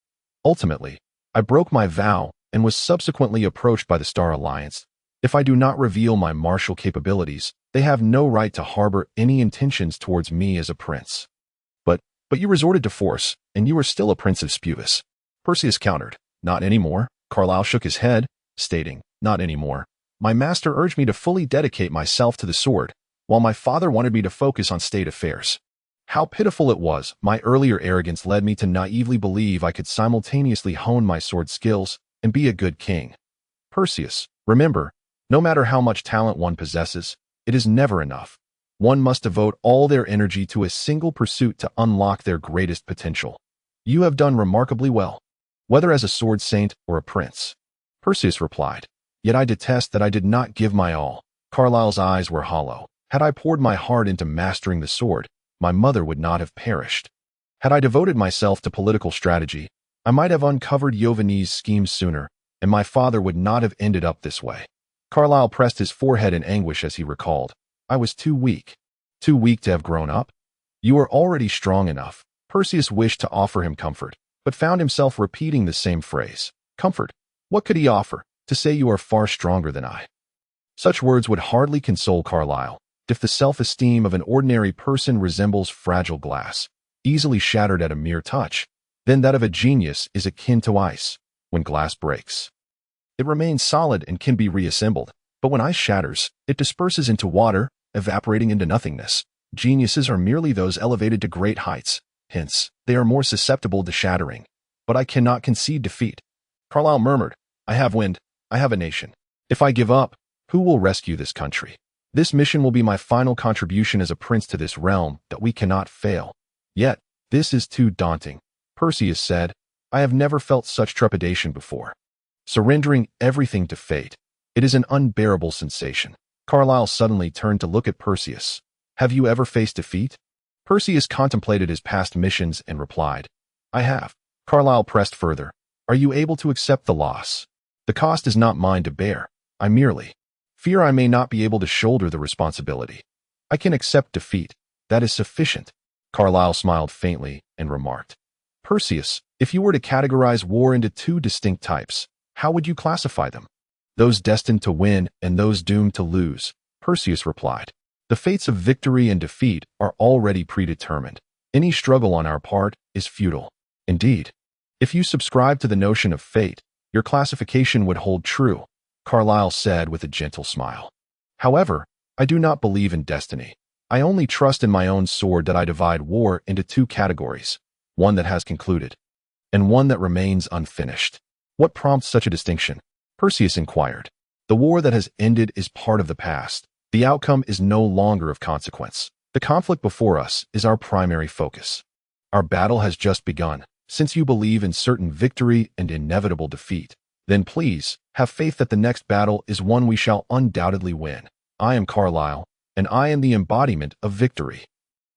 Ultimately, I broke my vow and was subsequently approached by the Star Alliance. If I do not reveal my martial capabilities, they have no right to harbor any intentions towards me as a prince. But you resorted to force, and you are still a prince of Spuvus. Perseus countered, not anymore. Carlyle shook his head, stating, not anymore. My master urged me to fully dedicate myself to the sword, while my father wanted me to focus on state affairs. How pitiful it was, my earlier arrogance led me to naively believe I could simultaneously hone my sword skills and be a good king. Perseus, remember, no matter how much talent one possesses, it is never enough. One must devote all their energy to a single pursuit to unlock their greatest potential. You have done remarkably well, whether as a sword saint or a prince. Perseus replied, yet I detest that I did not give my all. Carlyle's eyes were hollow. Had I poured my heart into mastering the sword, my mother would not have perished. Had I devoted myself to political strategy, I might have uncovered Yovanes' schemes sooner, and my father would not have ended up this way. Carlyle pressed his forehead in anguish as he recalled, I was too weak to have grown up. You are already strong enough. Perseus wished to offer him comfort, but found himself repeating the same phrase. Comfort? What could he offer? To say you are far stronger than I. Such words would hardly console Carlyle. If the self-esteem of an ordinary person resembles fragile glass, easily shattered at a mere touch, then that of a genius is akin to ice. When glass breaks, it remains solid and can be reassembled, but when ice shatters, it disperses into water, evaporating into nothingness. Geniuses are merely those elevated to great heights, hence, they are more susceptible to shattering. But I cannot concede defeat. Carlyle murmured, I have wind, I have a nation. If I give up, who will rescue this country? This mission will be my final contribution as a prince to this realm that we cannot fail. Yet, this is too daunting. Perseus said, I have never felt such trepidation before. Surrendering everything to fate. It is an unbearable sensation. Carlyle suddenly turned to look at Perseus. Have you ever faced defeat? Perseus contemplated his past missions and replied, I have. Carlyle pressed further. Are you able to accept the loss? The cost is not mine to bear. I merely fear I may not be able to shoulder the responsibility. I can accept defeat. That is sufficient. Carlyle smiled faintly and remarked, Perseus, if you were to categorize war into two distinct types, how would you classify them? Those destined to win and those doomed to lose, Perseus replied. The fates of victory and defeat are already predetermined. Any struggle on our part is futile. Indeed, if you subscribe to the notion of fate, your classification would hold true, Carlyle said with a gentle smile. However, I do not believe in destiny. I only trust in my own sword that I divide war into two categories, one that has concluded, and one that remains unfinished. What prompts such a distinction? Perseus inquired. The war that has ended is part of the past. The outcome is no longer of consequence. The conflict before us is our primary focus. Our battle has just begun. Since you believe in certain victory and inevitable defeat, then please have faith that the next battle is one we shall undoubtedly win. I am Carlyle, and I am the embodiment of victory.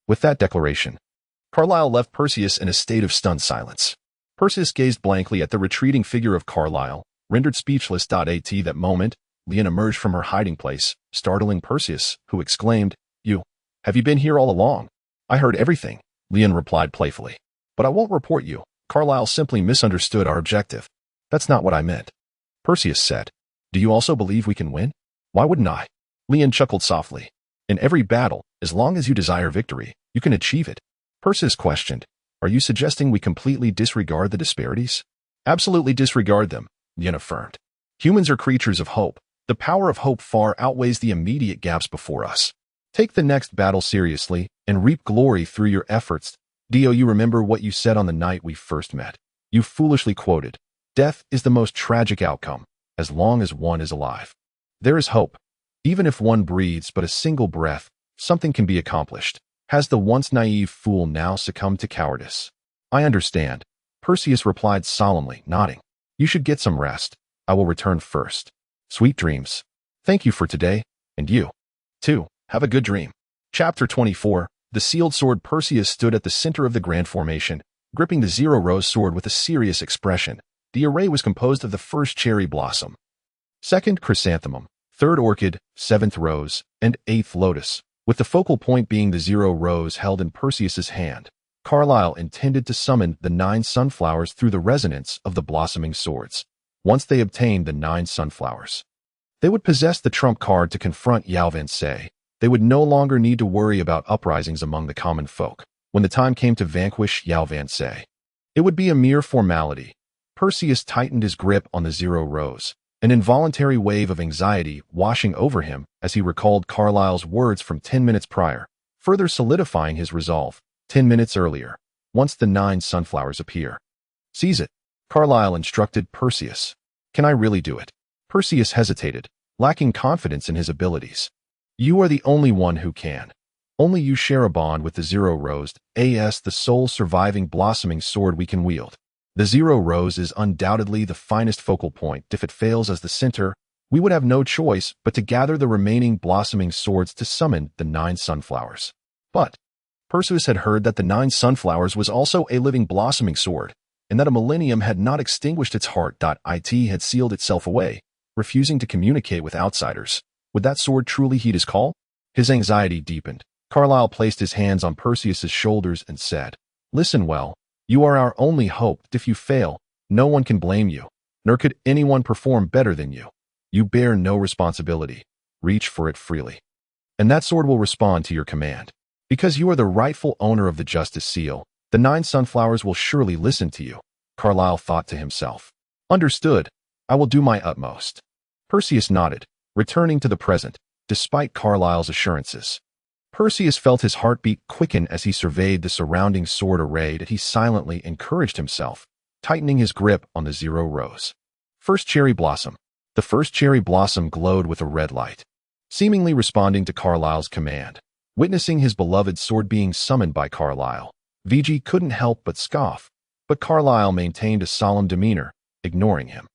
With that declaration, Carlyle left Perseus in a state of stunned silence. Perseus gazed blankly at the retreating figure of Carlyle, rendered speechless. At that moment, Leon emerged from her hiding place, startling Perseus, who exclaimed, Have you been here all along? I heard everything, Leon replied playfully. But I won't report you. Carlyle simply misunderstood our objective. That's not what I meant. Perseus said, Do you also believe we can win? Why wouldn't I? Leon chuckled softly. In every battle, as long as you desire victory, you can achieve it. Perseus questioned, are you suggesting we completely disregard the disparities? Absolutely disregard them, Leon affirmed. Humans are creatures of hope. The power of hope far outweighs the immediate gaps before us. Take the next battle seriously and reap glory through your efforts. Do you remember what you said on the night we first met? You foolishly quoted, death is the most tragic outcome, as long as one is alive. There is hope. Even if one breathes but a single breath, something can be accomplished. Has the once naive fool now succumbed to cowardice? I understand, Perseus replied solemnly, nodding. You should get some rest. I will return first. Sweet dreams. Thank you for today, and you, too, have a good dream. Chapter 24. The sealed sword. Perseus stood at the center of the grand formation, gripping the zero-rose sword with a serious expression. The array was composed of the first cherry blossom, second chrysanthemum, third orchid, seventh rose, and eighth lotus, with the focal point being the zero rose held in Perseus's hand. Carlyle intended to summon the 9 sunflowers through the resonance of the blossoming swords. Once they obtained the 9 sunflowers, they would possess the trump card to confront Yalvansay. They would no longer need to worry about uprisings among the common folk. When the time came to vanquish Yalvansay, it would be a mere formality. Perseus tightened his grip on the zero rose, an involuntary wave of anxiety washing over him as he recalled Carlyle's words from 10 minutes prior, further solidifying his resolve. 10 minutes earlier, once the 9 sunflowers appear, seize it, Carlyle instructed Perseus. Can I really do it? Perseus hesitated, lacking confidence in his abilities. You are the only one who can. Only you share a bond with the zero-rosed, as the sole surviving blossoming sword we can wield. The zero rose is undoubtedly the finest focal point. If it fails as the center, we would have no choice but to gather the remaining blossoming swords to summon the 9 sunflowers. But Perseus had heard that the 9 sunflowers was also a living blossoming sword, and that a millennium had not extinguished its heart. It had sealed itself away, refusing to communicate with outsiders. Would that sword truly heed his call? His anxiety deepened. Carlyle placed his hands on Perseus's shoulders and said, listen well, you are our only hope. If you fail, no one can blame you, nor could anyone perform better than you. You bear no responsibility. Reach for it freely, and that sword will respond to your command. Because you are the rightful owner of the Justice Seal, the 9 sunflowers will surely listen to you, Carlyle thought to himself. Understood. I will do my utmost. Perseus nodded, returning to the present, despite Carlyle's assurances. Perseus felt his heartbeat quicken as he surveyed the surrounding sword array. He silently encouraged himself, tightening his grip on the zero rose. First cherry blossom. The first cherry blossom glowed with a red light, seemingly responding to Carlyle's command. Witnessing his beloved sword being summoned by Carlyle, VG couldn't help but scoff, but Carlyle maintained a solemn demeanor, ignoring him.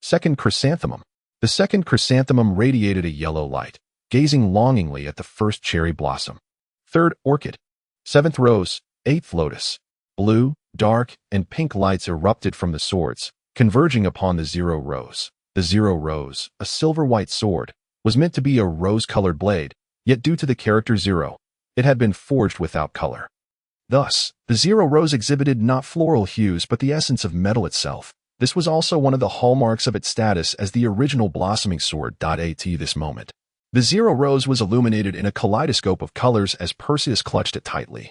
Second chrysanthemum. The second chrysanthemum radiated a yellow light, gazing longingly at the first cherry blossom. Third orchid. Seventh rose, eighth lotus. Blue, dark, and pink lights erupted from the swords, converging upon the zero rose. The zero rose, a silver-white sword, was meant to be a rose-colored blade, yet due to the character zero, it had been forged without color. Thus, the zero rose exhibited not floral hues but the essence of metal itself. This was also one of the hallmarks of its status as the original blossoming sword. At this moment, the zero rose was illuminated in a kaleidoscope of colors as Perseus clutched it tightly,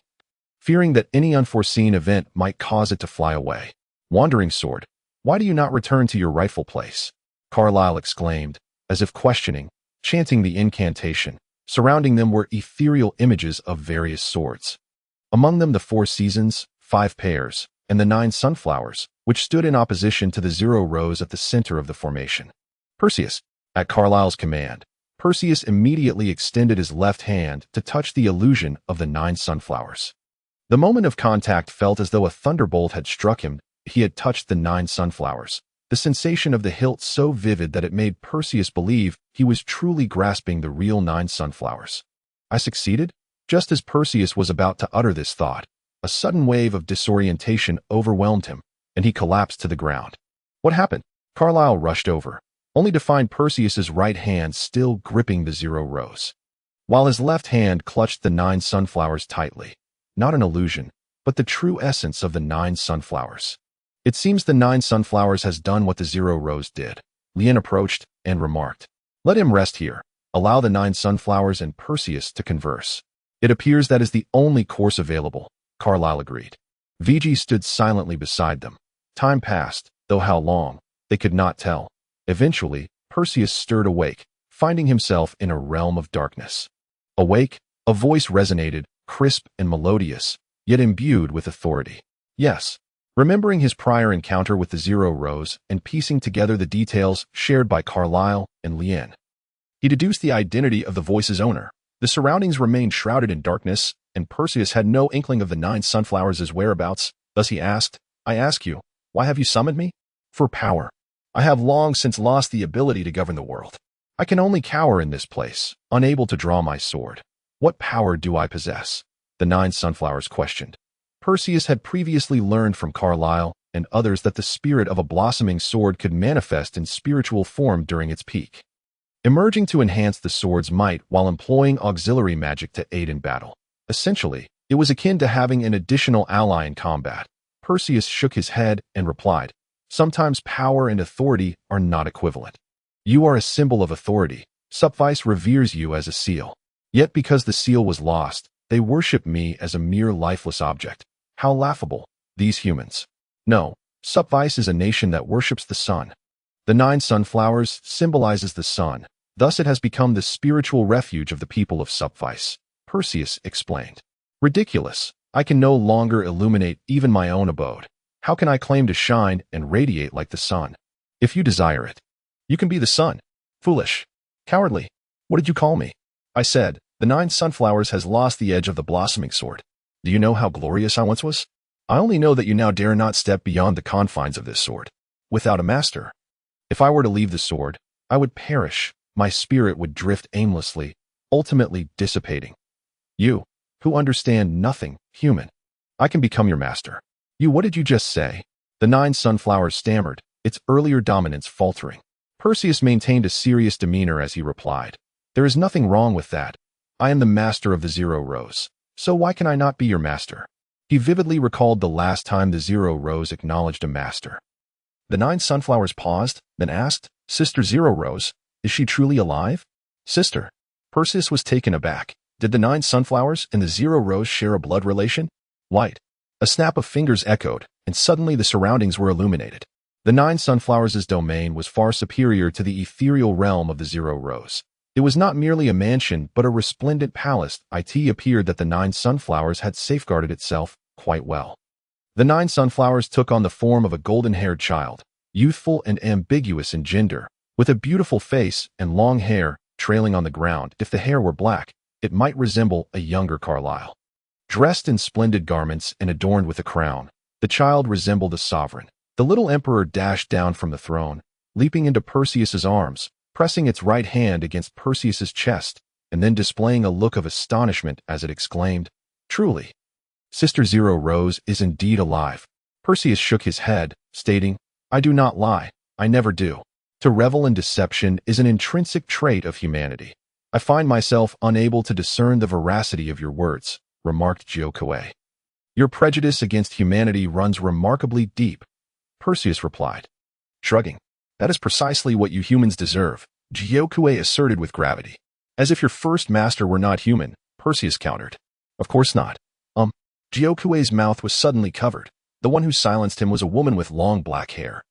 fearing that any unforeseen event might cause it to fly away. Wandering sword, why do you not return to your rightful place? Carlyle exclaimed, as if questioning, chanting the incantation. Surrounding them were ethereal images of various swords. Among them the 4 seasons, 5 pairs, and the 9 sunflowers, which stood in opposition to the zero rose at the center of the formation. Perseus. At Carlyle's command, Perseus immediately extended his left hand to touch the illusion of the 9 sunflowers. The moment of contact felt as though a thunderbolt had struck him. He had touched the 9 sunflowers, the sensation of the hilt so vivid that it made Perseus believe he was truly grasping the real 9 sunflowers. I succeeded? Just as Perseus was about to utter this thought, a sudden wave of disorientation overwhelmed him, and he collapsed to the ground. What happened? Carlyle rushed over, only to find Perseus's right hand still gripping the zero rose, while his left hand clutched the 9 sunflowers tightly. Not an illusion, but the true essence of the 9 sunflowers. It seems the 9 sunflowers has done what the zero rose did. Leon approached, and remarked, "Let him rest here. Allow the 9 sunflowers and Perseus to converse. It appears that is the only course available," Carlyle agreed. VG stood silently beside them. Time passed, though how long, they could not tell. Eventually, Perseus stirred awake, finding himself in a realm of darkness. Awake, a voice resonated, crisp and melodious, yet imbued with authority. Yes. Remembering his prior encounter with the Zero Rose and piecing together the details shared by Carlyle and Lien, he deduced the identity of the voice's owner. The surroundings remained shrouded in darkness, and Perseus had no inkling of the 9 sunflowers' whereabouts. Thus he asked, "I ask you, why have you summoned me?" "For power. I have long since lost the ability to govern the world. I can only cower in this place, unable to draw my sword." "What power do I possess?" the 9 sunflowers questioned. Perseus had previously learned from Carlyle and others that the spirit of a blossoming sword could manifest in spiritual form during its peak, emerging to enhance the sword's might while employing auxiliary magic to aid in battle. Essentially, it was akin to having an additional ally in combat. Perseus shook his head and replied, "Sometimes power and authority are not equivalent. You are a symbol of authority. Subvice reveres you as a seal. Yet because the seal was lost, they worship me as a mere lifeless object. How laughable, these humans. No, Subvice is a nation that worships the sun. The 9 sunflowers symbolizes the sun, thus it has become the spiritual refuge of the people of Subvice," Perseus explained. "Ridiculous. I can no longer illuminate even my own abode. How can I claim to shine and radiate like the sun? If you desire it, you can be the sun." "Foolish. Cowardly. What did you call me?" I said, "The 9 sunflowers has lost the edge of the blossoming sword. Do you know how glorious I once was? I only know that you now dare not step beyond the confines of this sword. Without a master. If I were to leave the sword, I would perish. My spirit would drift aimlessly, ultimately dissipating. You, who understand nothing, human. I can become your master." "You, what did you just say?" the 9 sunflowers stammered, its earlier dominance faltering. Perseus maintained a serious demeanor as he replied, "There is nothing wrong with that. I am the master of the Zero Rose. So why can I not be your master?" He vividly recalled the last time the Zero Rose acknowledged a master. The 9 sunflowers paused, then asked, "Sister Zero Rose, is she truly alive?" "Sister?" Perseus was taken aback. Did the 9 sunflowers and the Zero Rose share a blood relation? Light. A snap of fingers echoed, and suddenly the surroundings were illuminated. The 9 sunflowers' domain was far superior to the ethereal realm of the Zero Rose. It was not merely a mansion, but a resplendent palace. It appeared that the 9 sunflowers had safeguarded itself quite well. The 9 sunflowers took on the form of a golden-haired child, youthful and ambiguous in gender, with a beautiful face and long hair trailing on the ground. If the hair were black, it might resemble a younger Carlyle. Dressed in splendid garments and adorned with a crown, the child resembled a sovereign. The little emperor dashed down from the throne, leaping into Perseus's arms, pressing its right hand against Perseus's chest, and then displaying a look of astonishment as it exclaimed, "Truly, Sister Zero Rose is indeed alive." Perseus shook his head, stating, "I do not lie. I never do. To revel in deception is an intrinsic trait of humanity. I find myself unable to discern the veracity of your words," remarked Gyokue. "Your prejudice against humanity runs remarkably deep," Perseus replied, shrugging. "That is precisely what you humans deserve," Gyokue asserted with gravity. "As if your first master were not human," Perseus countered. "Of course not." Gyokue's mouth was suddenly covered. The one who silenced him was a woman with long black hair,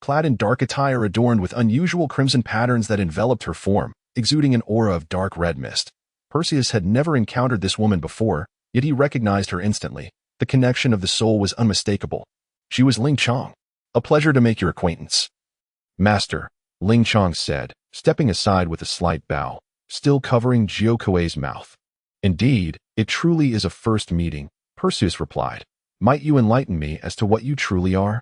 clad in dark attire adorned with unusual crimson patterns that enveloped her form, exuding an aura of dark red mist. Perseus had never encountered this woman before, yet he recognized her instantly. The connection of the soul was unmistakable. She was Ling Chong. "A pleasure to make your acquaintance, Master," Ling Chong said, stepping aside with a slight bow, still covering Gyokue's mouth. "Indeed, it truly is a first meeting," Perseus replied. "Might you enlighten me as to what you truly are?"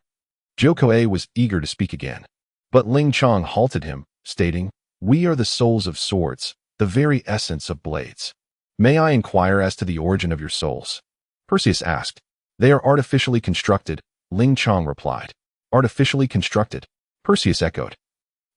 Gyokue was eager to speak again, but Ling Chong halted him, stating, "We are the souls of swords, the very essence of blades. May I inquire as to the origin of your souls?" Perseus asked. "They are artificially constructed," Ling Chong replied. "Artificially constructed?" Perseus echoed,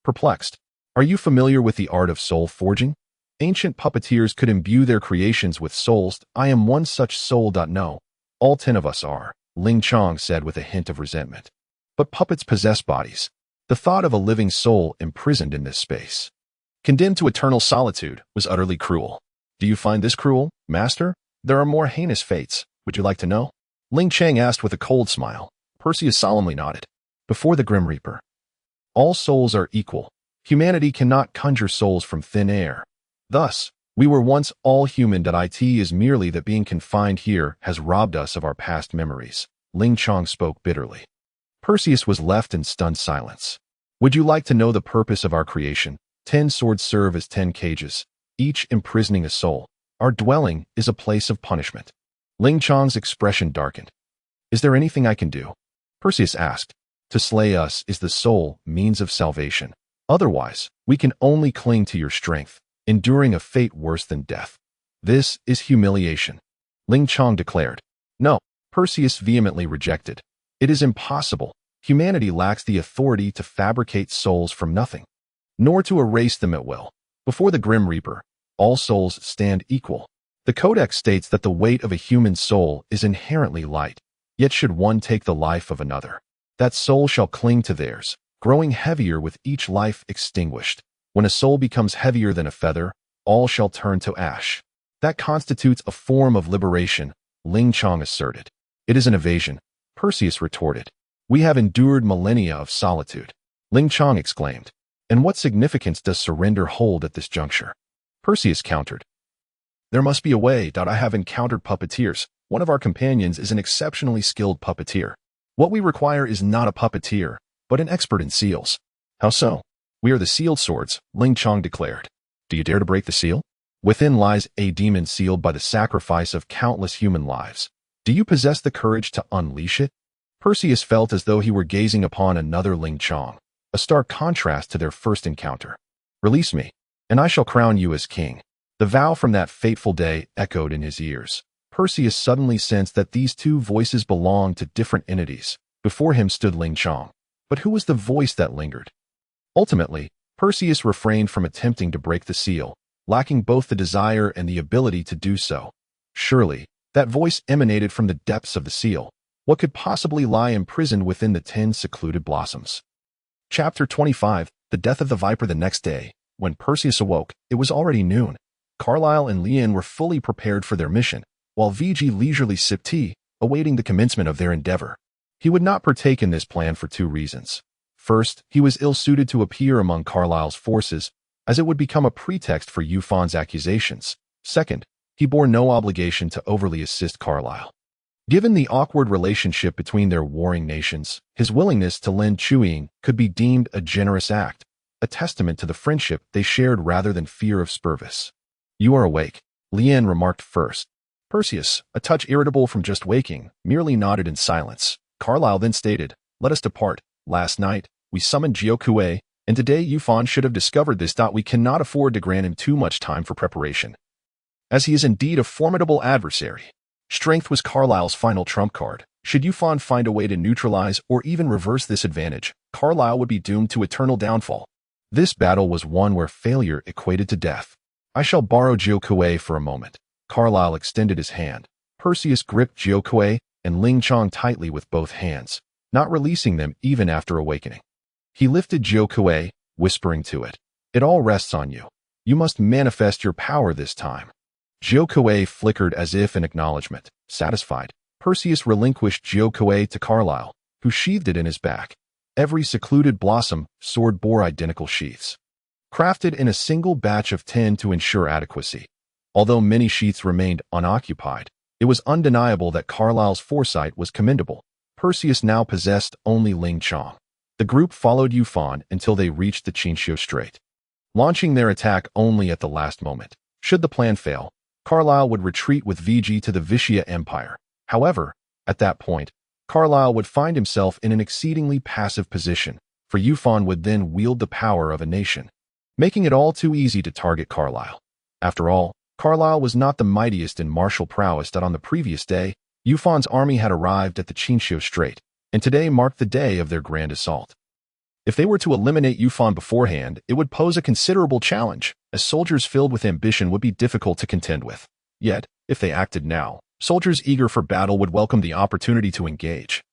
perplexed. "Are you familiar with the art of soul forging? Ancient puppeteers could imbue their creations with souls. I am one such soul. No, all 10 of us are," Ling Chong said with a hint of resentment. "But puppets possess bodies. The thought of a living soul imprisoned in this space, condemned to eternal solitude, was utterly cruel. Do you find this cruel, master? There are more heinous fates. Would you like to know? Ling Chang asked with a cold smile. Perseus solemnly nodded. Before the Grim Reaper, all souls are equal. Humanity cannot conjure souls from thin air. Thus, we were once all human. It is merely that being confined here has robbed us of our past memories. Ling Chang spoke bitterly. Perseus was left in stunned silence. Would you like to know the purpose of our creation? 10 swords serve as 10 cages, each imprisoning a soul. Our dwelling is a place of punishment. Ling Chang's expression darkened. Is there anything I can do? Perseus asked. To slay us is the sole means of salvation. Otherwise, we can only cling to your strength, enduring a fate worse than death. This is humiliation. Ling Chang declared. No, Perseus vehemently rejected. It is impossible. Humanity lacks the authority to fabricate souls from nothing, nor to erase them at will. Before the Grim Reaper, all souls stand equal. The Codex states that the weight of a human soul is inherently light, yet should one take the life of another, that soul shall cling to theirs, growing heavier with each life extinguished. When a soul becomes heavier than a feather, all shall turn to ash. That constitutes a form of liberation, Ling Chang asserted. It is an evasion, Perseus retorted. We have endured millennia of solitude, Ling Chang exclaimed. And what significance does surrender hold at this juncture? Perseus countered. There must be a way. I have encountered puppeteers. One of our companions is an exceptionally skilled puppeteer. What we require is not a puppeteer, but an expert in seals. How so? We are the sealed swords, Ling Chang declared. Do you dare to break the seal? Within lies a demon sealed by the sacrifice of countless human lives. Do you possess the courage to unleash it? Perseus felt as though he were gazing upon another Ling Chang, a stark contrast to their first encounter. Release me, and I shall crown you as king. The vow from that fateful day echoed in his ears. Perseus suddenly sensed that these two voices belonged to different entities. Before him stood Ling Chang. But who was the voice that lingered? Ultimately, Perseus refrained from attempting to break the seal, lacking both the desire and the ability to do so. Surely, that voice emanated from the depths of the seal. What could possibly lie imprisoned within the 10 secluded blossoms? Chapter 25, The Death of the Viper. The next day, when Perseus awoke, it was already noon. Carlyle and Yearn were fully prepared for their mission, while VG leisurely sipped tea, awaiting the commencement of their endeavor. He would not partake in this plan for 2 reasons. First, he was ill-suited to appear among Carlyle's forces, as it would become a pretext for Yufan's accusations. Second, he bore no obligation to overly assist Carlyle. Given the awkward relationship between their warring nations, his willingness to lend Chuying could be deemed a generous act, a testament to the friendship they shared rather than fear of Spurvis. You are awake, Yearn remarked first. Perseus, a touch irritable from just waking, merely nodded in silence. Carlyle then stated, let us depart. Last night, we summoned Jiokue, and today Yufan should have discovered this. We cannot afford to grant him too much time for preparation, as he is indeed a formidable adversary. Strength was Carlyle's final trump card. Should Yufan find a way to neutralize or even reverse this advantage, Carlyle would be doomed to eternal downfall. This battle was one where failure equated to death. I shall borrow Jiokue for a moment. Carlyle extended his hand. Perseus gripped Jiokue and Ling Chang tightly with both hands, not releasing them even after awakening. He lifted Jiokue, whispering to it, it all rests on you. You must manifest your power this time. Jiokue flickered as if in acknowledgement. Satisfied, Perseus relinquished Jiokue to Carlyle, who sheathed it in his back. Every secluded blossom sword bore identical sheaths, crafted in a single batch of 10 to ensure adequacy. Although many sheaths remained unoccupied, it was undeniable that Carlyle's foresight was commendable. Perseus now possessed only Ling Chang. The group followed Yufan until they reached the Chinchou Strait, launching their attack only at the last moment. Should the plan fail, Carlyle would retreat with VG to the Vishya Empire. However, at that point, Carlyle would find himself in an exceedingly passive position, for Yufan would then wield the power of a nation, making it all too easy to target Carlyle. After all, Carlyle was not the mightiest in martial prowess. That on the previous day, Yufan's army had arrived at the Chinchou Strait, and today marked the day of their grand assault. If they were to eliminate Yufan beforehand, it would pose a considerable challenge, as soldiers filled with ambition would be difficult to contend with. Yet, if they acted now, soldiers eager for battle would welcome the opportunity to engage.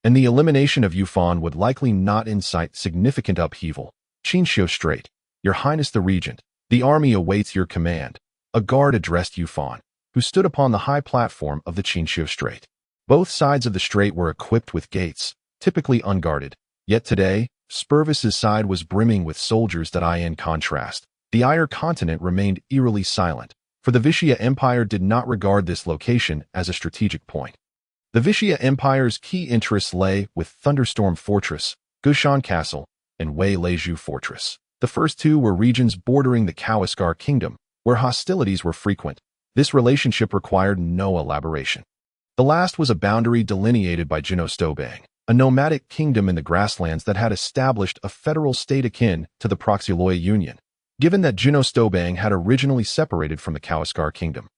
and the elimination of Yufan would likely not incite significant upheaval. Qinxiu Strait, Your Highness the Regent, the army awaits your command. A guard addressed Yufan, who stood upon the high platform of the Qinxiu Strait. Both sides of the strait were equipped with gates, typically unguarded. Yet today, Spurvis's side was brimming with soldiers. In contrast, the Iyer continent remained eerily silent, for the Vishya Empire did not regard this location as a strategic point. The Vishya Empire's key interests lay with Thunderstorm Fortress, Gushan Castle, and Wei Leju Fortress. The first two were regions bordering the Kawaskar Kingdom, where hostilities were frequent. This relationship required no elaboration. The last was a boundary delineated by Jinostobang, a nomadic kingdom in the grasslands that had established a federal state akin to the Proxyloia Union, given that Jinostobang had originally separated from the Kawaskar Kingdom.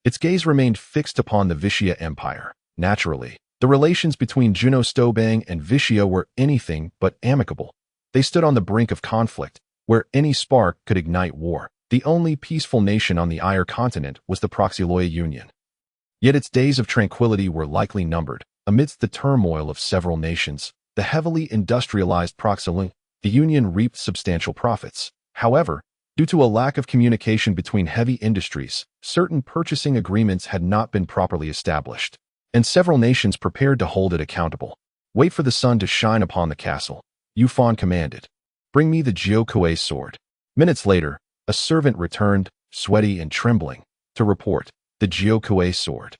Its gaze remained fixed upon the Vishya Empire. Naturally, the relations between Jinostobang and Vishya were anything but amicable. They stood on the brink of conflict, where any spark could ignite war. The only peaceful nation on the Iyer continent was the Proxyloia Union. Yet its days of tranquility were likely numbered. Amidst the turmoil of several nations, the heavily industrialized Proxyloia, the Union reaped substantial profits. However, due to a lack of communication between heavy industries, certain purchasing agreements had not been properly established, and several nations prepared to hold it accountable. Wait for the sun to shine upon the castle, Yufan commanded. Bring me the Jiokui sword. Minutes later, a servant returned, sweaty and trembling, to report, the Jiokui sword.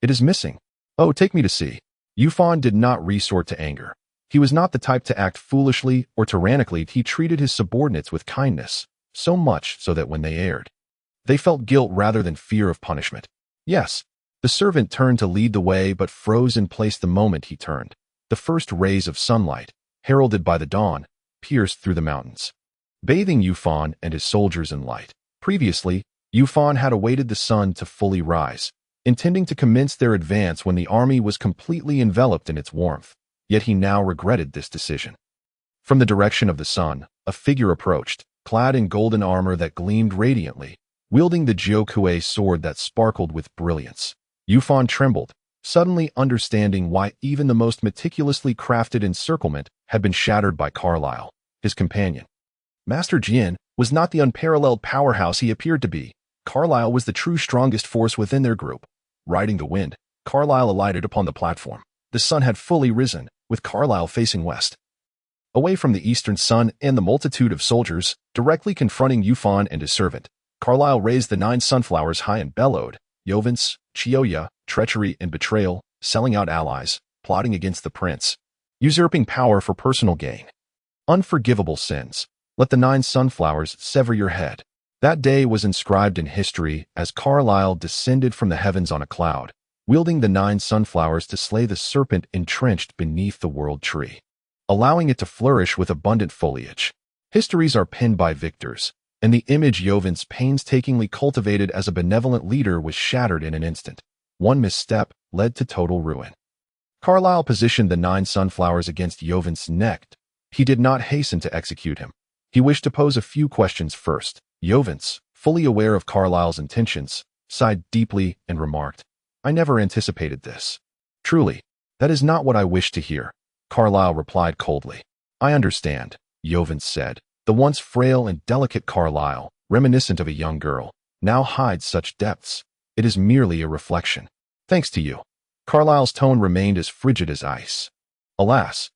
It is missing. Oh, take me to see. Yufan did not resort to anger. He was not the type to act foolishly or tyrannically. He treated his subordinates with kindness, so much so that when they erred, they felt guilt rather than fear of punishment. Yes, the servant turned to lead the way but froze in place the moment he turned. The first rays of sunlight, heralded by the dawn, pierced through the mountains, bathing Yufan and his soldiers in light. Previously, Yufan had awaited the sun to fully rise, intending to commence their advance when the army was completely enveloped in its warmth. Yet he now regretted this decision. From the direction of the sun, a figure approached, clad in golden armor that gleamed radiantly, wielding the Jiokui sword that sparkled with brilliance. Yufan trembled, suddenly understanding why even the most meticulously crafted encirclement had been shattered by Carlyle, his companion. Master Jian was not the unparalleled powerhouse he appeared to be. Carlyle was the true strongest force within their group. Riding the wind, Carlyle alighted upon the platform. The sun had fully risen, with Carlyle facing west. Away from the eastern sun and the multitude of soldiers, directly confronting Yufan and his servant, Carlyle raised the 9 sunflowers high and bellowed, Yovance, Chioya, treachery and betrayal, selling out allies, plotting against the prince, usurping power for personal gain. Unforgivable sins. Let the 9 sunflowers sever your head. That day was inscribed in history as Carlyle descended from the heavens on a cloud, wielding the 9 sunflowers to slay the serpent entrenched beneath the world tree, allowing it to flourish with abundant foliage. Histories are penned by victors, and the image Yovance painstakingly cultivated as a benevolent leader was shattered in an instant. One misstep led to total ruin. Carlyle positioned the 9 sunflowers against Yovance's neck. He did not hasten to execute him. He wished to pose a few questions first. Yovance, fully aware of Carlyle's intentions, sighed deeply and remarked, I never anticipated this. Truly, that is not what I wished to hear. Carlyle replied coldly. I understand, Yovance said. The once frail and delicate Carlyle, reminiscent of a young girl, now hides such depths. It is merely a reflection. Thanks to you. Carlyle's tone remained as frigid as ice. Alas,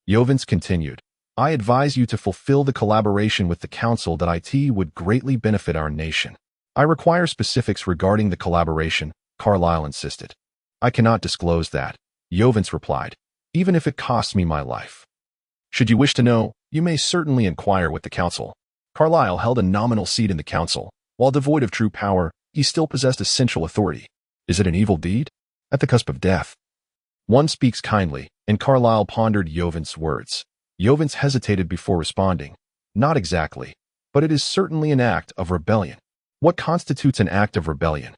Yovance continued, I advise you to fulfill the collaboration with the council that it would greatly benefit our nation. I require specifics regarding the collaboration, Carlyle insisted. I cannot disclose that, Yovance replied, even if it costs me my life. Should you wish to know, you may certainly inquire with the council. Carlyle held a nominal seat in the council. While devoid of true power, he still possessed essential authority. Is it an evil deed? At the cusp of death. One speaks kindly, and Carlyle pondered Yovance's words. Yovance hesitated before responding. Not exactly, but it is certainly an act of rebellion. What constitutes an act of rebellion?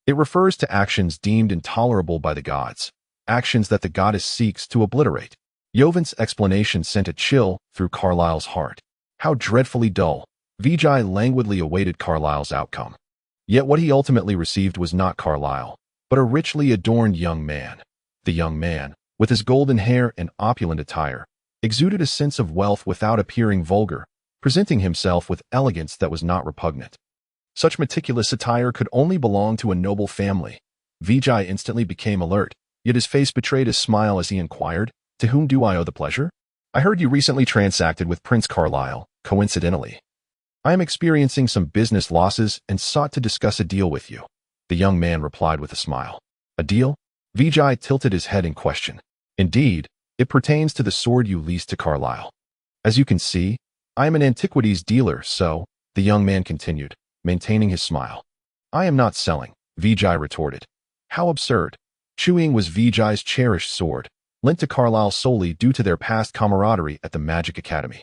It refers to actions deemed intolerable by the gods, actions that the goddess seeks to obliterate. Yovance's explanation sent a chill through Carlyle's heart. How dreadfully dull. Vijay languidly awaited Carlyle's outcome. Yet what he ultimately received was not Carlyle, but a richly adorned young man. The young man, with his golden hair and opulent attire, exuded a sense of wealth without appearing vulgar, presenting himself with elegance that was not repugnant. Such meticulous attire could only belong to a noble family. Vijay instantly became alert, yet his face betrayed a smile as he inquired, "To whom do I owe the pleasure?" "I heard you recently transacted with Prince Carlisle, coincidentally. I am experiencing some business losses and sought to discuss a deal with you," the young man replied with a smile. "A deal?" Vijay tilted his head in question. "Indeed, it pertains to the sword you leased to Carlisle. As you can see, I am an antiquities dealer, so," the young man continued, maintaining his smile. "I am not selling," Vijay retorted. "How absurd." Chewing was Vijay's cherished sword, lent to Carlisle solely due to their past camaraderie at the Magic Academy.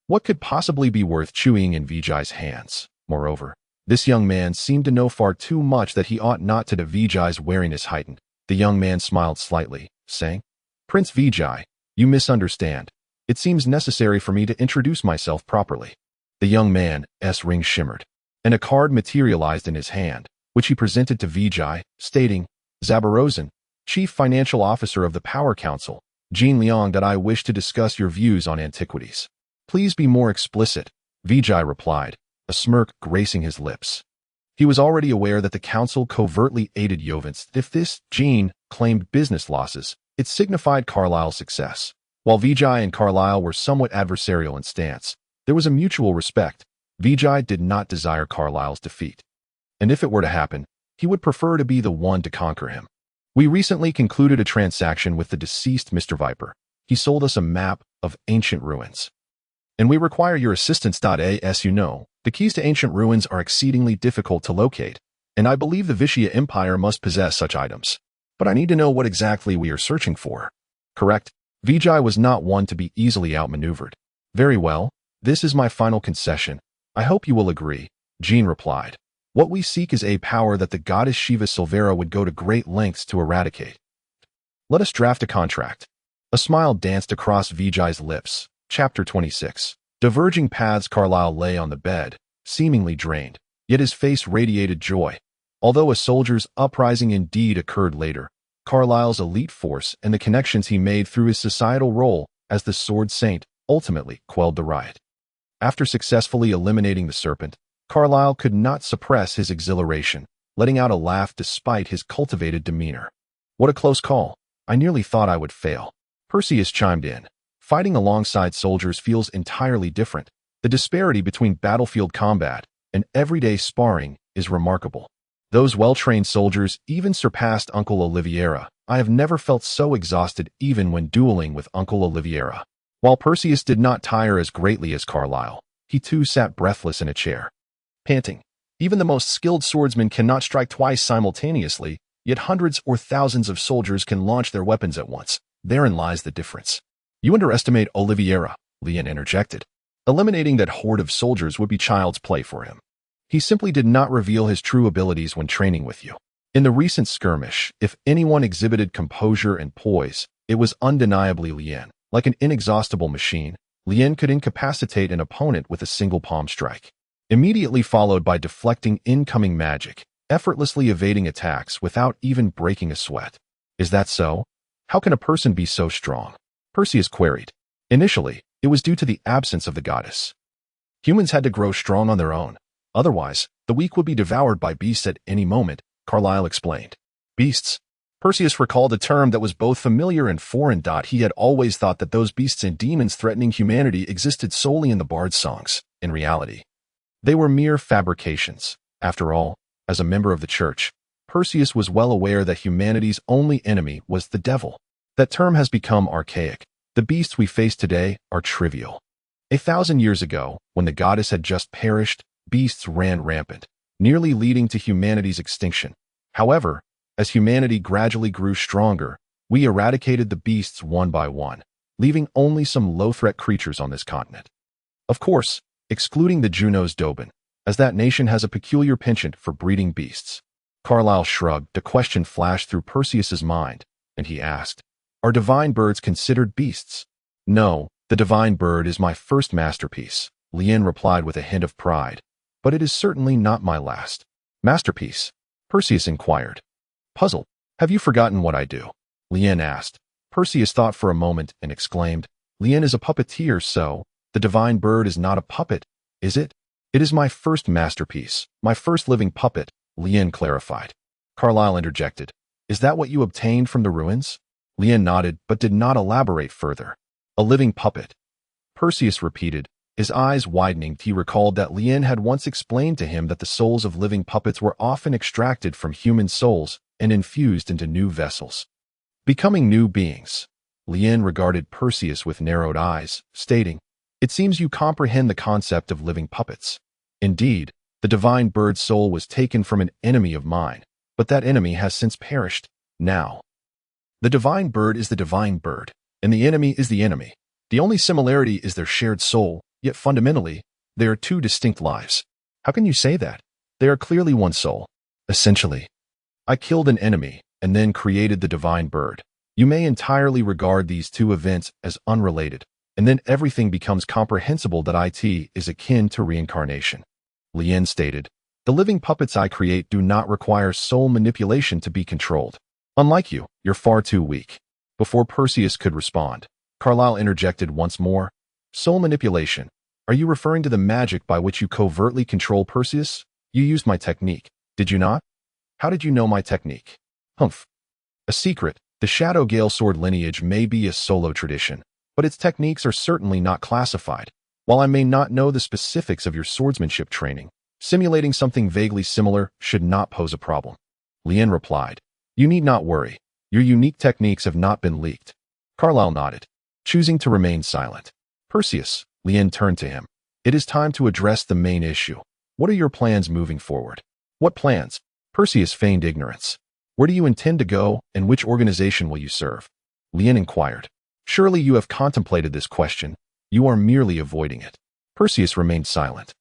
What could possibly be worth chewing in Vijay's hands? Moreover, this young man seemed to know far too much that he ought not to. The Vijay's wariness heightened. The young man smiled slightly, saying, "Prince Vijay, you misunderstand. It seems necessary for me to introduce myself properly." The young man's ring shimmered, and a card materialized in his hand, which he presented to Vijay, stating, "Zabarozen, Chief Financial Officer of the Power Council, Jean Liang, that I wish to discuss your views on antiquities." "Please be more explicit," Vijay replied, a smirk gracing his lips. He was already aware that the council covertly aided Yovance. If this Jean claimed business losses, it signified Carlisle's success. While Vijay and Carlisle were somewhat adversarial in stance, there was a mutual respect. Vijay did not desire Carlisle's defeat, and if it were to happen, he would prefer to be the one to conquer him. "We recently concluded a transaction with the deceased Mr. Viper. He sold us a map of ancient ruins, and we require your assistance. As you know, the keys to ancient ruins are exceedingly difficult to locate, and I believe the Vishya Empire must possess such items. But I need to know what exactly we are searching for." "Correct." Vijay was not one to be easily outmaneuvered. "Very well, this is my final concession. I hope you will agree," Jean replied. "What we seek is a power that the goddess Shiva Silvera would go to great lengths to eradicate. Let us draft a contract." A smile danced across Vijay's lips. Chapter 26. Diverging paths. Carlisle lay on the bed, seemingly drained, yet his face radiated joy. Although a soldier's uprising indeed occurred later, Carlisle's elite force and the connections he made through his societal role as the Sword Saint ultimately quelled the riot. After successfully eliminating the serpent, Carlisle could not suppress his exhilaration, letting out a laugh despite his cultivated demeanor. "What a close call. I nearly thought I would fail." Perseus chimed in. "Fighting alongside soldiers feels entirely different. The disparity between battlefield combat and everyday sparring is remarkable. Those well-trained soldiers even surpassed Uncle Oliveira. I have never felt so exhausted even when dueling with Uncle Oliveira." While Perseus did not tire as greatly as Carlisle, he too sat breathless in a chair, panting. Even the most skilled swordsman cannot strike twice simultaneously, yet hundreds or thousands of soldiers can launch their weapons at once. Therein lies the difference. "You underestimate Oliveira," Lian interjected. "Eliminating that horde of soldiers would be child's play for him. He simply did not reveal his true abilities when training with you. In the recent skirmish, if anyone exhibited composure and poise, it was undeniably Lian. Like an inexhaustible machine, Lian could incapacitate an opponent with a single palm strike, immediately followed by deflecting incoming magic, effortlessly evading attacks without even breaking a sweat." "Is that so? How can a person be so strong?" Perseus queried. "Initially, it was due to the absence of the goddess. Humans had to grow strong on their own. Otherwise, the weak would be devoured by beasts at any moment," Carlisle explained. "Beasts?" Perseus recalled a term that was both familiar and foreign. He had always thought that those beasts and demons threatening humanity existed solely in the bard's songs. In reality, they were mere fabrications. After all, as a member of the church, Perseus was well aware that humanity's only enemy was the devil. That term has become archaic. The beasts we face today are trivial. 1,000 years ago, when the goddess had just perished, beasts ran rampant, nearly leading to humanity's extinction. However, as humanity gradually grew stronger, we eradicated the beasts one by one, leaving only some low-threat creatures on this continent. Of course, excluding the Juno's Doben, as that nation has a peculiar penchant for breeding beasts. Carlisle shrugged. The question flashed through Perseus's mind, and he asked, "Are divine birds considered beasts?" "No, the divine bird is my first masterpiece," Lian replied with a hint of pride, "but it is certainly not my last." "Masterpiece?" Perseus inquired. Puzzled. "Have you forgotten what I do?" Lian asked. Perseus thought for a moment and exclaimed, Lien is a puppeteer, so the divine bird is not a puppet, is it? It is my first masterpiece, my first living puppet, Lien clarified. Carlyle interjected, Is that what you obtained from the ruins? Lien nodded, but did not elaborate further. A living puppet. Perseus repeated, his eyes widening. He recalled that Lien had once explained to him that the souls of living puppets were often extracted from human souls and infused into new vessels, becoming new beings. Lien regarded Perseus with narrowed eyes, stating, It seems you comprehend the concept of living puppets. Indeed, the divine bird's soul was taken from an enemy of mine, but that enemy has since perished. Now, the divine bird is the divine bird, and the enemy is the enemy. The only similarity is their shared soul, yet fundamentally, they are two distinct lives. How can you say that? They are clearly one soul. Essentially, I killed an enemy and then created the divine bird. You may entirely regard these two events as unrelated, and then everything becomes comprehensible that it is akin to reincarnation. Lien stated, The living puppets I create do not require soul manipulation to be controlled. Unlike you, you're far too weak. Before Perseus could respond, Carlyle interjected once more, Soul manipulation. Are you referring to the magic by which you covertly control Perseus? You used my technique, did you not? How did you know my technique? Humph. A secret. The Shadow Gale sword lineage may be a solo tradition, but its techniques are certainly not classified. While I may not know the specifics of your swordsmanship training, simulating something vaguely similar should not pose a problem. Lien replied, You need not worry. Your unique techniques have not been leaked. Carlyle nodded, choosing to remain silent. Perseus, Lien turned to him. It is time to address the main issue. What are your plans moving forward? What plans? Perseus feigned ignorance. Where do you intend to go, and which organization will you serve? Lien inquired. Surely you have contemplated this question. You are merely avoiding it. Perseus remained silent,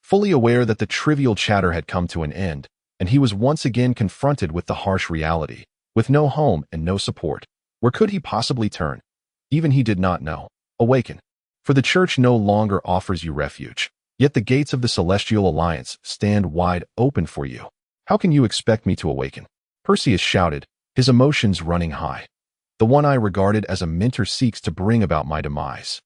fully aware that the trivial chatter had come to an end, and he was once again confronted with the harsh reality. With no home and no support, where could he possibly turn? Even he did not know. Awaken. For the church no longer offers you refuge, yet the gates of the Celestial Alliance stand wide open for you. How can you expect me to awaken? Perseus shouted, his emotions running high. The one I regarded as a mentor seeks to bring about my demise,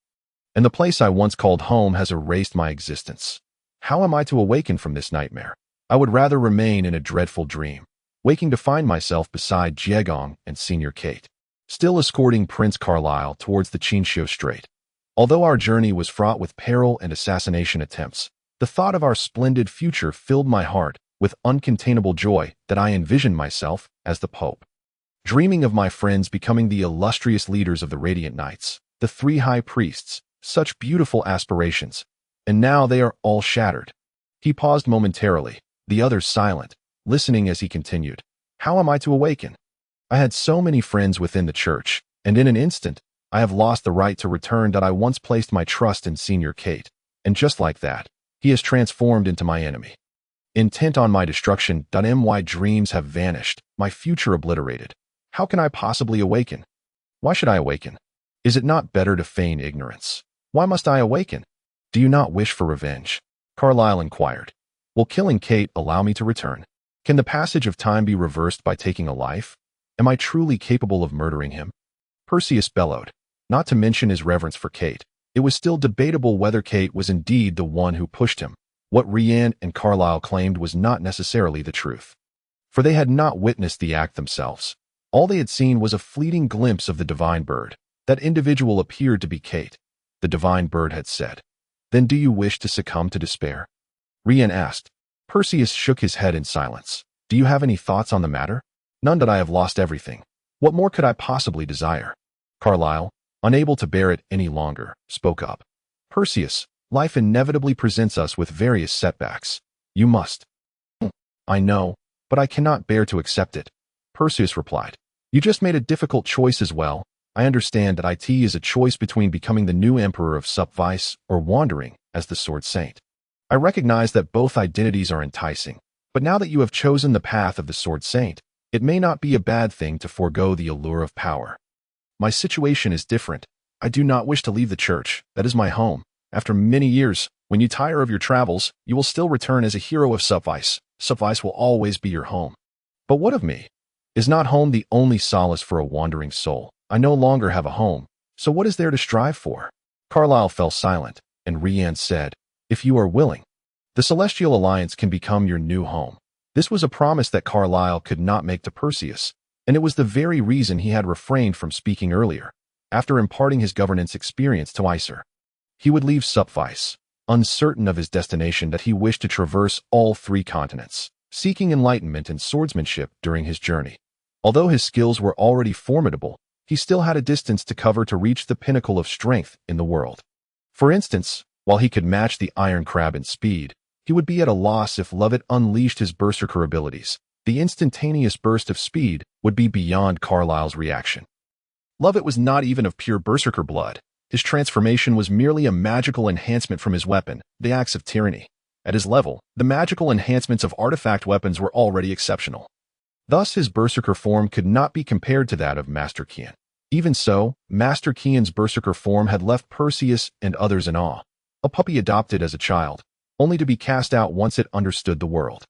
and the place I once called home has erased my existence. How am I to awaken from this nightmare? I would rather remain in a dreadful dream, waking to find myself beside Jiegong and Senior Kate, still escorting Prince Carlyle towards the Qinxiu Strait. Although our journey was fraught with peril and assassination attempts, the thought of our splendid future filled my heart with uncontainable joy that I envisioned myself as the Pope, dreaming of my friends becoming the illustrious leaders of the Radiant Knights, the three high priests, such beautiful aspirations, and now they are all shattered. He paused momentarily, the others silent, listening as he continued. How am I to awaken? I had so many friends within the church, and in an instant, I have lost the right to return that I once placed my trust in Senior Kate, and just like that, he has transformed into my enemy. Intent on my destruction, my dreams have vanished, my future obliterated. How can I possibly awaken? Why should I awaken? Is it not better to feign ignorance? Why must I awaken? Do you not wish for revenge? Carlyle inquired. Will killing Kate allow me to return? Can the passage of time be reversed by taking a life? Am I truly capable of murdering him? Perseus bellowed. Not to mention his reverence for Kate, it was still debatable whether Kate was indeed the one who pushed him. What Rian and Carlyle claimed was not necessarily the truth, for they had not witnessed the act themselves. All they had seen was a fleeting glimpse of the divine bird. That individual appeared to be Kate. The divine bird had said, Then do you wish to succumb to despair? Rian asked. Perseus shook his head in silence. Do you have any thoughts on the matter? None, that I have lost everything. What more could I possibly desire? Carlyle, unable to bear it any longer, spoke up. Perseus, life inevitably presents us with various setbacks. You must. I know, but I cannot bear to accept it. Perseus replied. You just made a difficult choice as well. I understand that it is a choice between becoming the new emperor of Supvice or wandering as the Sword Saint. I recognize that both identities are enticing, but now that you have chosen the path of the Sword Saint, it may not be a bad thing to forego the allure of power. My situation is different. I do not wish to leave the church. That is my home. After many years, when you tire of your travels, you will still return as a hero of Supvice. Supvice will always be your home. But what of me? Is not home the only solace for a wandering soul? I no longer have a home, so what is there to strive for? Carlyle fell silent, and Rian said, if you are willing, the Celestial Alliance can become your new home. This was a promise that Carlyle could not make to Perseus, and it was the very reason he had refrained from speaking earlier. After imparting his governance experience to Iser, he would leave Supvice, uncertain of his destination that he wished to traverse all 3 continents, seeking enlightenment and swordsmanship during his journey. Although his skills were already formidable, he still had a distance to cover to reach the pinnacle of strength in the world. For instance, while he could match the Iron Crab in speed, he would be at a loss if Lovett unleashed his berserker abilities. The instantaneous burst of speed would be beyond Carlyle's reaction. Lovett was not even of pure berserker blood. His transformation was merely a magical enhancement from his weapon, the Axe of Tyranny. At his level, the magical enhancements of artifact weapons were already exceptional. Thus, his berserker form could not be compared to that of Master Kian. Even so, Master Kian's berserker form had left Perseus and others in awe. A puppy adopted as a child, only to be cast out once it understood the world.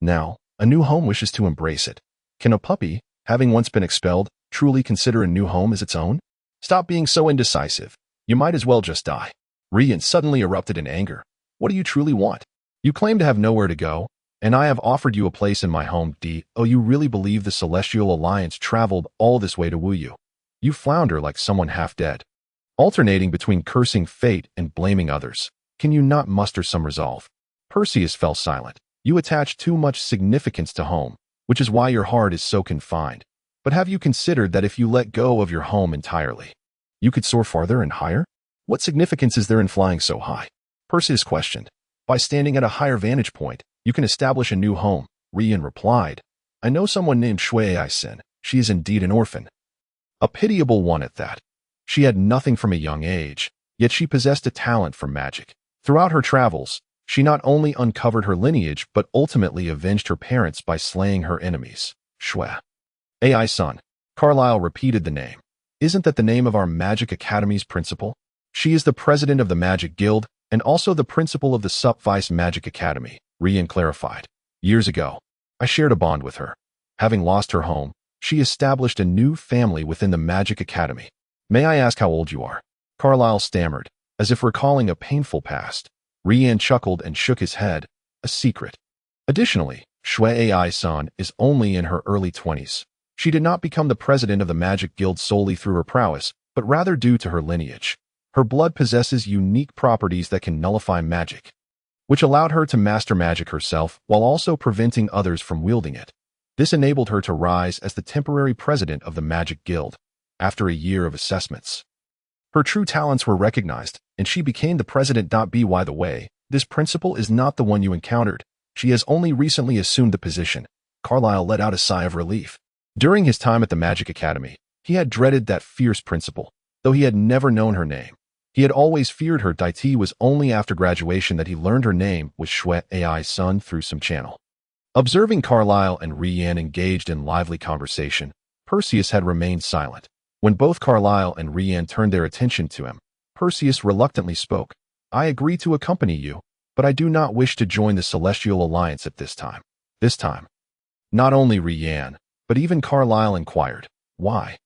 Now, a new home wishes to embrace it. Can a puppy, having once been expelled, truly consider a new home as its own? Stop being so indecisive. You might as well just die. Rian suddenly erupted in anger. What do you truly want? You claim to have nowhere to go, and I have offered you a place in my home. Oh, you really believe the Celestial Alliance traveled all this way to woo you? You flounder like someone half dead, alternating between cursing fate and blaming others. Can you not muster some resolve? Perseus fell silent. You attach too much significance to home, which is why your heart is so confined. But have you considered that if you let go of your home entirely, you could soar farther and higher? What significance is there in flying so high? Perseus questioned. By standing at a higher vantage point, you can establish a new home. Rian replied. I know someone named Shui Aisen. She is indeed an orphan. A pitiable one at that. She had nothing from a young age, yet she possessed a talent for magic. Throughout her travels, she not only uncovered her lineage but ultimately avenged her parents by slaying her enemies. Shui Aisen. Carlyle repeated the name. Isn't that the name of our Magic Academy's principal? She is the president of the Magic Guild and also the principal of the Supvice Magic Academy, Rian clarified. Years ago, I shared a bond with her. Having lost her home, she established a new family within the Magic Academy. May I ask how old you are? Carlyle stammered, as if recalling a painful past. Rian chuckled and shook his head. A secret. Additionally, Shui Aisen is only in her early 20s. She did not become the president of the Magic Guild solely through her prowess, but rather due to her lineage. Her blood possesses unique properties that can nullify magic, which allowed her to master magic herself while also preventing others from wielding it. This enabled her to rise as the temporary president of the Magic Guild. After a year of assessments, her true talents were recognized, and she became the president. By the way, this principal is not the one you encountered. She has only recently assumed the position. Carlyle let out a sigh of relief. During his time at the Magic Academy, he had dreaded that fierce principal, though he had never known her name. He had always feared her. Deity was only after graduation that he learned her name was Shui Aisen through some channel. Observing Carlyle and Rian engaged in lively conversation, Perseus had remained silent. When both Carlyle and Rian turned their attention to him, Perseus reluctantly spoke. I agree to accompany you, but I do not wish to join the Celestial Alliance at this time. Not only Rian, but even Carlyle inquired, why?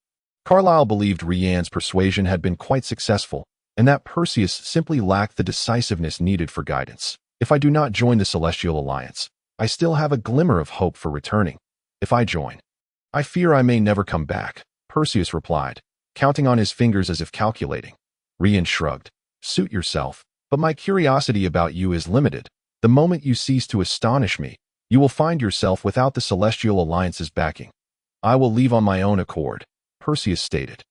Carlyle believed Rian's persuasion had been quite successful, and that Perseus simply lacked the decisiveness needed for guidance. If I do not join the Celestial Alliance, I still have a glimmer of hope for returning. If I join, I fear I may never come back, Perseus replied, counting on his fingers as if calculating. Rian shrugged. Suit yourself, but my curiosity about you is limited. The moment you cease to astonish me, you will find yourself without the Celestial Alliance's backing. I will leave on my own accord, Perseus stated.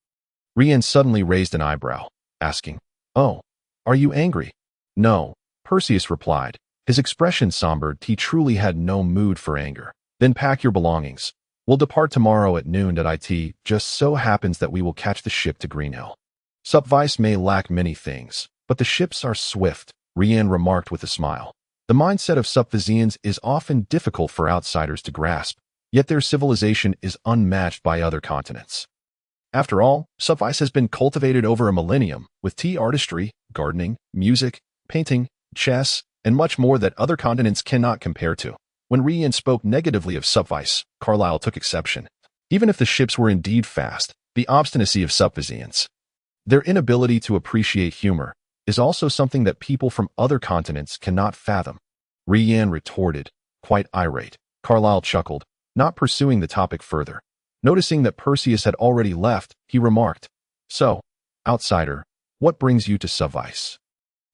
Rian suddenly raised an eyebrow, asking, Oh, are you angry? No, Perseus replied, his expression somber. He truly had no mood for anger. Then pack your belongings. We'll depart tomorrow at noon. It just so happens that we will catch the ship to Greenhill. Supvice may lack many things, but the ships are swift, Rian remarked with a smile. The mindset of Supvisians is often difficult for outsiders to grasp, yet their civilization is unmatched by other continents. After all, Supvice has been cultivated over a millennium, with tea artistry, gardening, music, painting, chess, and much more that other continents cannot compare to. When Rian spoke negatively of Supvice, Carlyle took exception. Even if the ships were indeed fast, The obstinacy of subvisians. Their inability to appreciate humor is also something that people from other continents cannot fathom. Yearn retorted, quite irate. Carlyle chuckled, not pursuing the topic further. Noticing that Perseus had already left, he remarked, "So, outsider, what brings you to Subvice?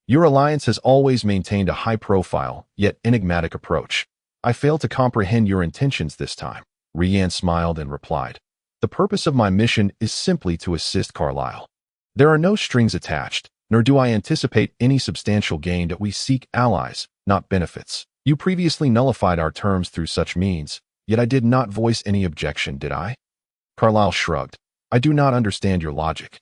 Your alliance has always maintained a high-profile, yet enigmatic approach. I fail to comprehend your intentions this time." Yearn smiled and replied, "The purpose of my mission is simply to assist Carlyle. There are no strings attached, nor do I anticipate any substantial gain that we seek allies, not benefits. You previously nullified our terms through such means, yet I did not voice any objection, did I?" Carlyle shrugged. "I do not understand your logic.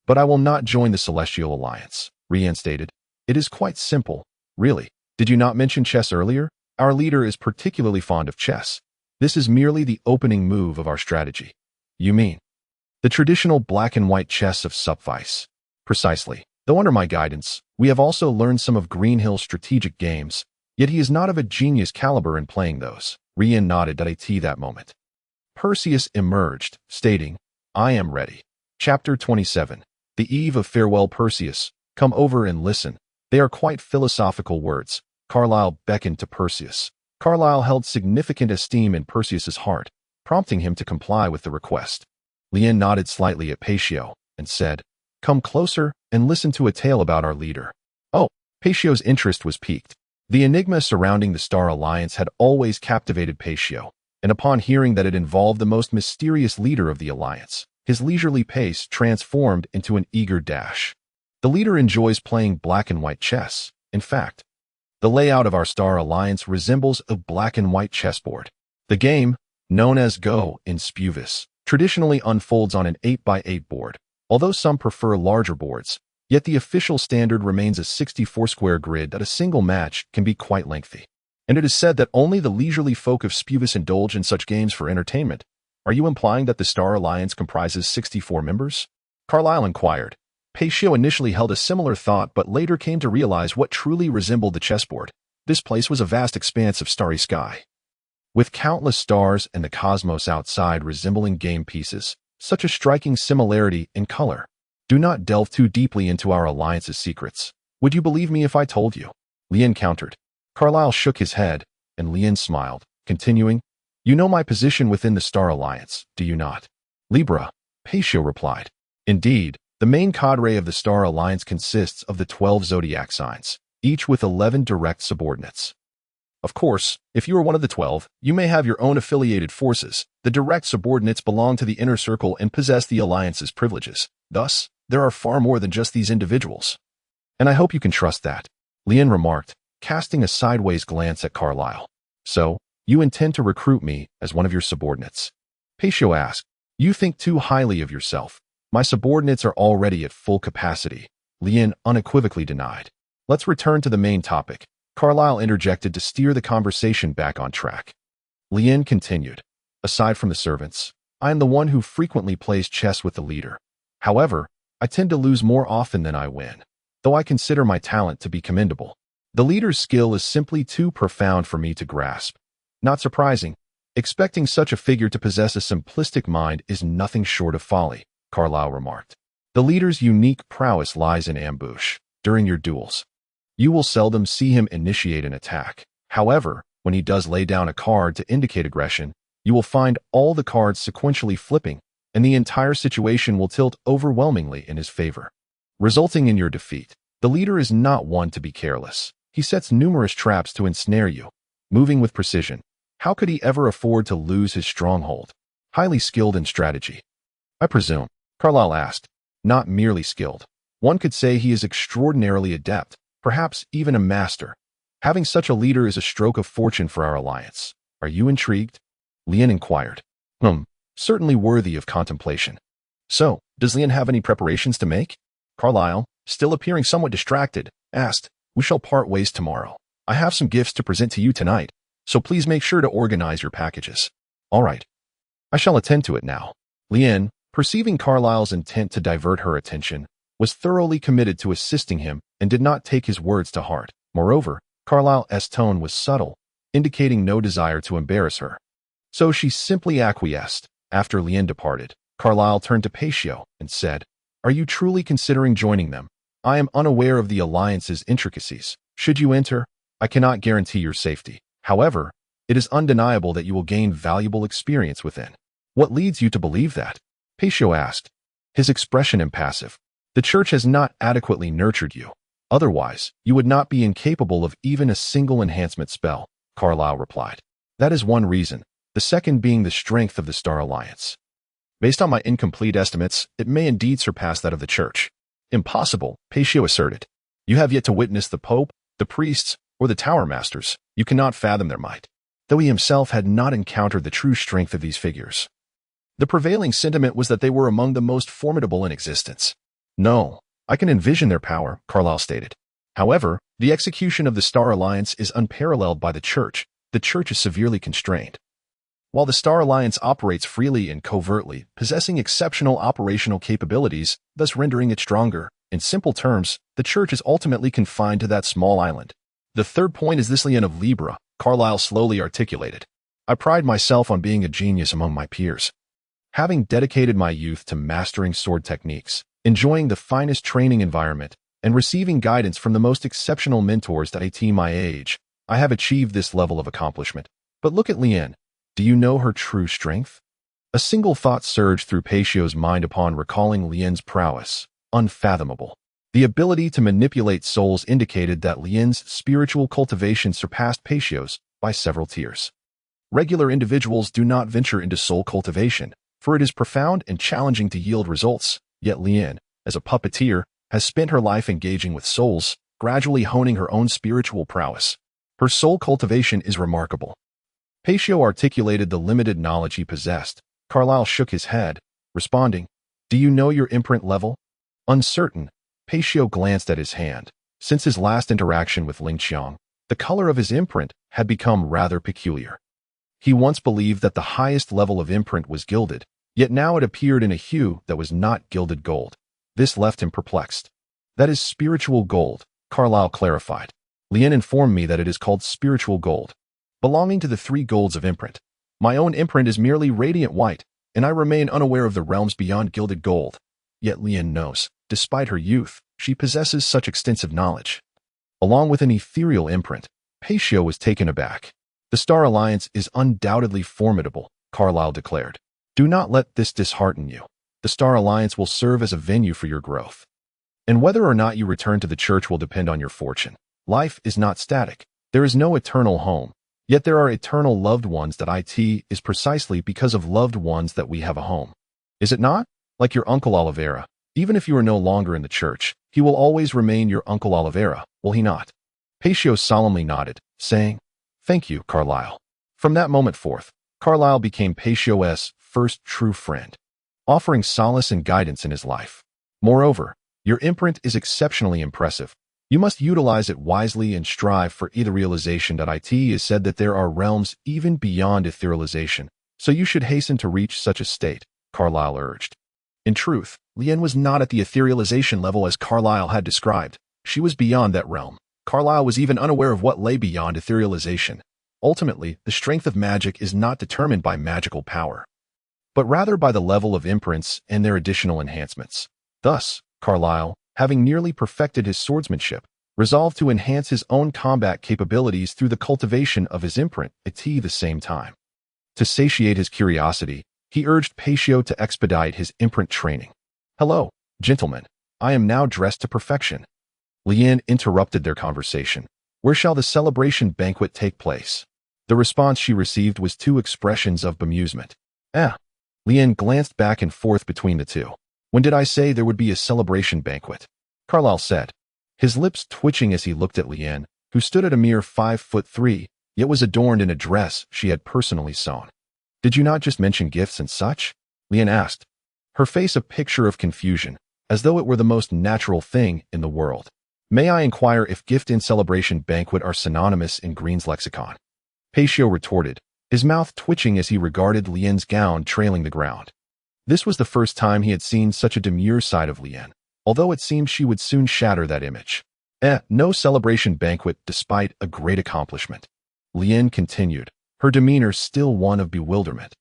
But I will not join the Celestial Alliance," Yearn stated. "It is quite simple, really. Did you not mention chess earlier? Our leader is particularly fond of chess. This is merely the opening move of our strategy." "You mean the traditional black and white chess of Subvice?" "Precisely. Though under my guidance, we have also learned some of Greenhill's strategic games, yet he is not of a genius caliber in playing those." Yearn nodded at that moment. Perseus emerged, stating, "I am ready." Chapter 27. The Eve of Farewell. "Perseus, come over and listen. They are quite philosophical words." Carlyle beckoned to Perseus. Carlyle held significant esteem in Perseus's heart, prompting him to comply with the request. Yearn nodded slightly at Paitio and said, "Come closer and listen to a tale about our leader." Oh, Paitio's interest was piqued. The enigma surrounding the Star Alliance had always captivated Paitio, and upon hearing that it involved the most mysterious leader of the Alliance, his leisurely pace transformed into an eager dash. The leader enjoys playing black and white chess. In fact, the layout of our Star Alliance resembles a black and white chessboard. The game, known as Go in Spuvis, traditionally unfolds on an 8x8 board, although some prefer larger boards, yet the official standard remains a 64-square grid that a single match can be quite lengthy. And it is said that only the leisurely folk of Spuvis indulge in such games for entertainment. Are you implying that the Star Alliance comprises 64 members? Carlyle inquired. Paitio initially held a similar thought but later came to realize what truly resembled the chessboard. This place was a vast expanse of starry sky, with countless stars and the cosmos outside resembling game pieces, such a striking similarity in color. Do not delve too deeply into our alliance's secrets. Would you believe me if I told you? Yearn countered. Carlyle shook his head, and Yearn smiled, continuing, "You know my position within the Star Alliance, do you not?" "Libra," Paitio replied. "Indeed, the main cadre of the Star Alliance consists of the 12 zodiac signs, each with 11 direct subordinates. Of course, if you are one of the 12, you may have your own affiliated forces. The direct subordinates belong to the inner circle and possess the Alliance's privileges. Thus, there are far more than just these individuals. And I hope you can trust that," Yearn remarked, casting a sideways glance at Carlyle. "So, you intend to recruit me as one of your subordinates?" Paitio asked. "You think too highly of yourself. My subordinates are already at full capacity," Yearn unequivocally denied. "Let's return to the main topic." Carlyle interjected to steer the conversation back on track. Yearn continued, "Aside from the servants, I am the one who frequently plays chess with the leader. However, I tend to lose more often than I win, though I consider my talent to be commendable. The leader's skill is simply too profound for me to grasp. Not surprising. Expecting such a figure to possess a simplistic mind is nothing short of folly," Carlyle remarked. "The leader's unique prowess lies in ambush. During your duels, you will seldom see him initiate an attack. However, when he does lay down a card to indicate aggression, you will find all the cards sequentially flipping, and the entire situation will tilt overwhelmingly in his favor, resulting in your defeat. The leader is not one to be careless. He sets numerous traps to ensnare you, moving with precision. How could he ever afford to lose his stronghold? Highly skilled in strategy, I presume?" Carlyle asked. "Not merely skilled. One could say he is extraordinarily adept, perhaps even a master. Having such a leader is a stroke of fortune for our alliance. Are you intrigued?" Yearn inquired. Certainly worthy of contemplation." "So, does Yearn have any preparations to make?" Carlyle, still appearing somewhat distracted, asked. "We shall part ways tomorrow. I have some gifts to present to you tonight, so please make sure to organize your packages." "All right. I shall attend to it now." Yearn, perceiving Carlyle's intent to divert her attention, was thoroughly committed to assisting him and did not take his words to heart. Moreover, Carlyle's tone was subtle, indicating no desire to embarrass her. So she simply acquiesced. After Yearn departed, Carlyle turned to Pacio and said, "Are you truly considering joining them? I am unaware of the alliance's intricacies. Should you enter, I cannot guarantee your safety. However, it is undeniable that you will gain valuable experience within." "What leads you to believe that?" Pacio asked, his expression impassive. "The church has not adequately nurtured you. Otherwise, you would not be incapable of even a single enhancement spell," Carlyle replied. "That is one reason, the second being the strength of the Star Alliance. Based on my incomplete estimates, it may indeed surpass that of the church." "Impossible," Pacio asserted. "You have yet to witness the Pope, the priests, or the Tower Masters. You cannot fathom their might," though he himself had not encountered the true strength of these figures. The prevailing sentiment was that they were among the most formidable in existence. "No, I can envision their power," Carlyle stated. "However, the execution of the Star Alliance is unparalleled by the church. The church is severely constrained. While the Star Alliance operates freely and covertly, possessing exceptional operational capabilities, thus rendering it stronger. In simple terms, the church is ultimately confined to that small island." "The third point is this lien of Libra," Carlyle slowly articulated. "I pride myself on being a genius among my peers. Having dedicated my youth to mastering sword techniques, enjoying the finest training environment, and receiving guidance from the most exceptional mentors at my age, I have achieved this level of accomplishment. But look at Lien. Do you know her true strength?" A single thought surged through Pacio's mind upon recalling Lien's prowess. Unfathomable. The ability to manipulate souls indicated that Lien's spiritual cultivation surpassed Pacio's by several tiers. Regular individuals do not venture into soul cultivation, for it is profound and challenging to yield results. Yet Lien, as a puppeteer, has spent her life engaging with souls, gradually honing her own spiritual prowess. Her soul cultivation is remarkable. Pacio articulated the limited knowledge he possessed. Carlyle shook his head, responding, "Do you know your imprint level?" Uncertain, Pacio glanced at his hand. Since his last interaction with Ling Qiang, the color of his imprint had become rather peculiar. He once believed that the highest level of imprint was gilded, yet now it appeared in a hue that was not gilded gold. This left him perplexed. "That is spiritual gold," Carlyle clarified. "Lien informed me that it is called spiritual gold, belonging to the three golds of imprint. My own imprint is merely radiant white, and I remain unaware of the realms beyond gilded gold. Yet Lien knows. Despite her youth, she possesses such extensive knowledge." Along with an ethereal imprint, Pacio was taken aback. "The Star Alliance is undoubtedly formidable," Carlyle declared. "Do not let this dishearten you. The Star Alliance will serve as a venue for your growth. And whether or not you return to the church will depend on your fortune. Life is not static. There is no eternal home. Yet there are eternal loved ones that it is precisely because of loved ones that we have a home. Is it not? Like your Uncle Oliveira. Even if you are no longer in the church, he will always remain your Uncle Oliveira, will he not?" Pacio solemnly nodded, saying, "Thank you, Carlyle." From that moment forth, Carlyle became Pacio's first true friend, offering solace and guidance in his life. "Moreover, your imprint is exceptionally impressive. You must utilize it wisely and strive for the realization that it is said that there are realms even beyond etherealization, so you should hasten to reach such a state," Carlyle urged. In truth, Lien was not at the etherealization level as Carlyle had described. She was beyond that realm. Carlyle was even unaware of what lay beyond etherealization. Ultimately, the strength of magic is not determined by magical power, but rather by the level of imprints and their additional enhancements. Thus, Carlyle, having nearly perfected his swordsmanship, resolved to enhance his own combat capabilities through the cultivation of his imprint at the same time. To satiate his curiosity, he urged Pacio to expedite his imprint training. "Hello, gentlemen. I am now dressed to perfection." Lien interrupted their conversation. "Where shall the celebration banquet take place?" The response she received was two expressions of bemusement. Lien glanced back and forth between the two. "When did I say there would be a celebration banquet?" Carlyle said, his lips twitching as he looked at Lien, who stood at a mere 5'3", yet was adorned in a dress she had personally sewn. "Did you not just mention gifts and such?" Lien asked, her face a picture of confusion, as though it were the most natural thing in the world. "May I inquire if gift and celebration banquet are synonymous in Green's lexicon?" Pacio retorted, his mouth twitching as he regarded Lien's gown trailing the ground. This was the first time he had seen such a demure side of Lien, although it seemed she would soon shatter that image. No celebration banquet despite a great accomplishment," Lien continued, her demeanor still one of bewilderment.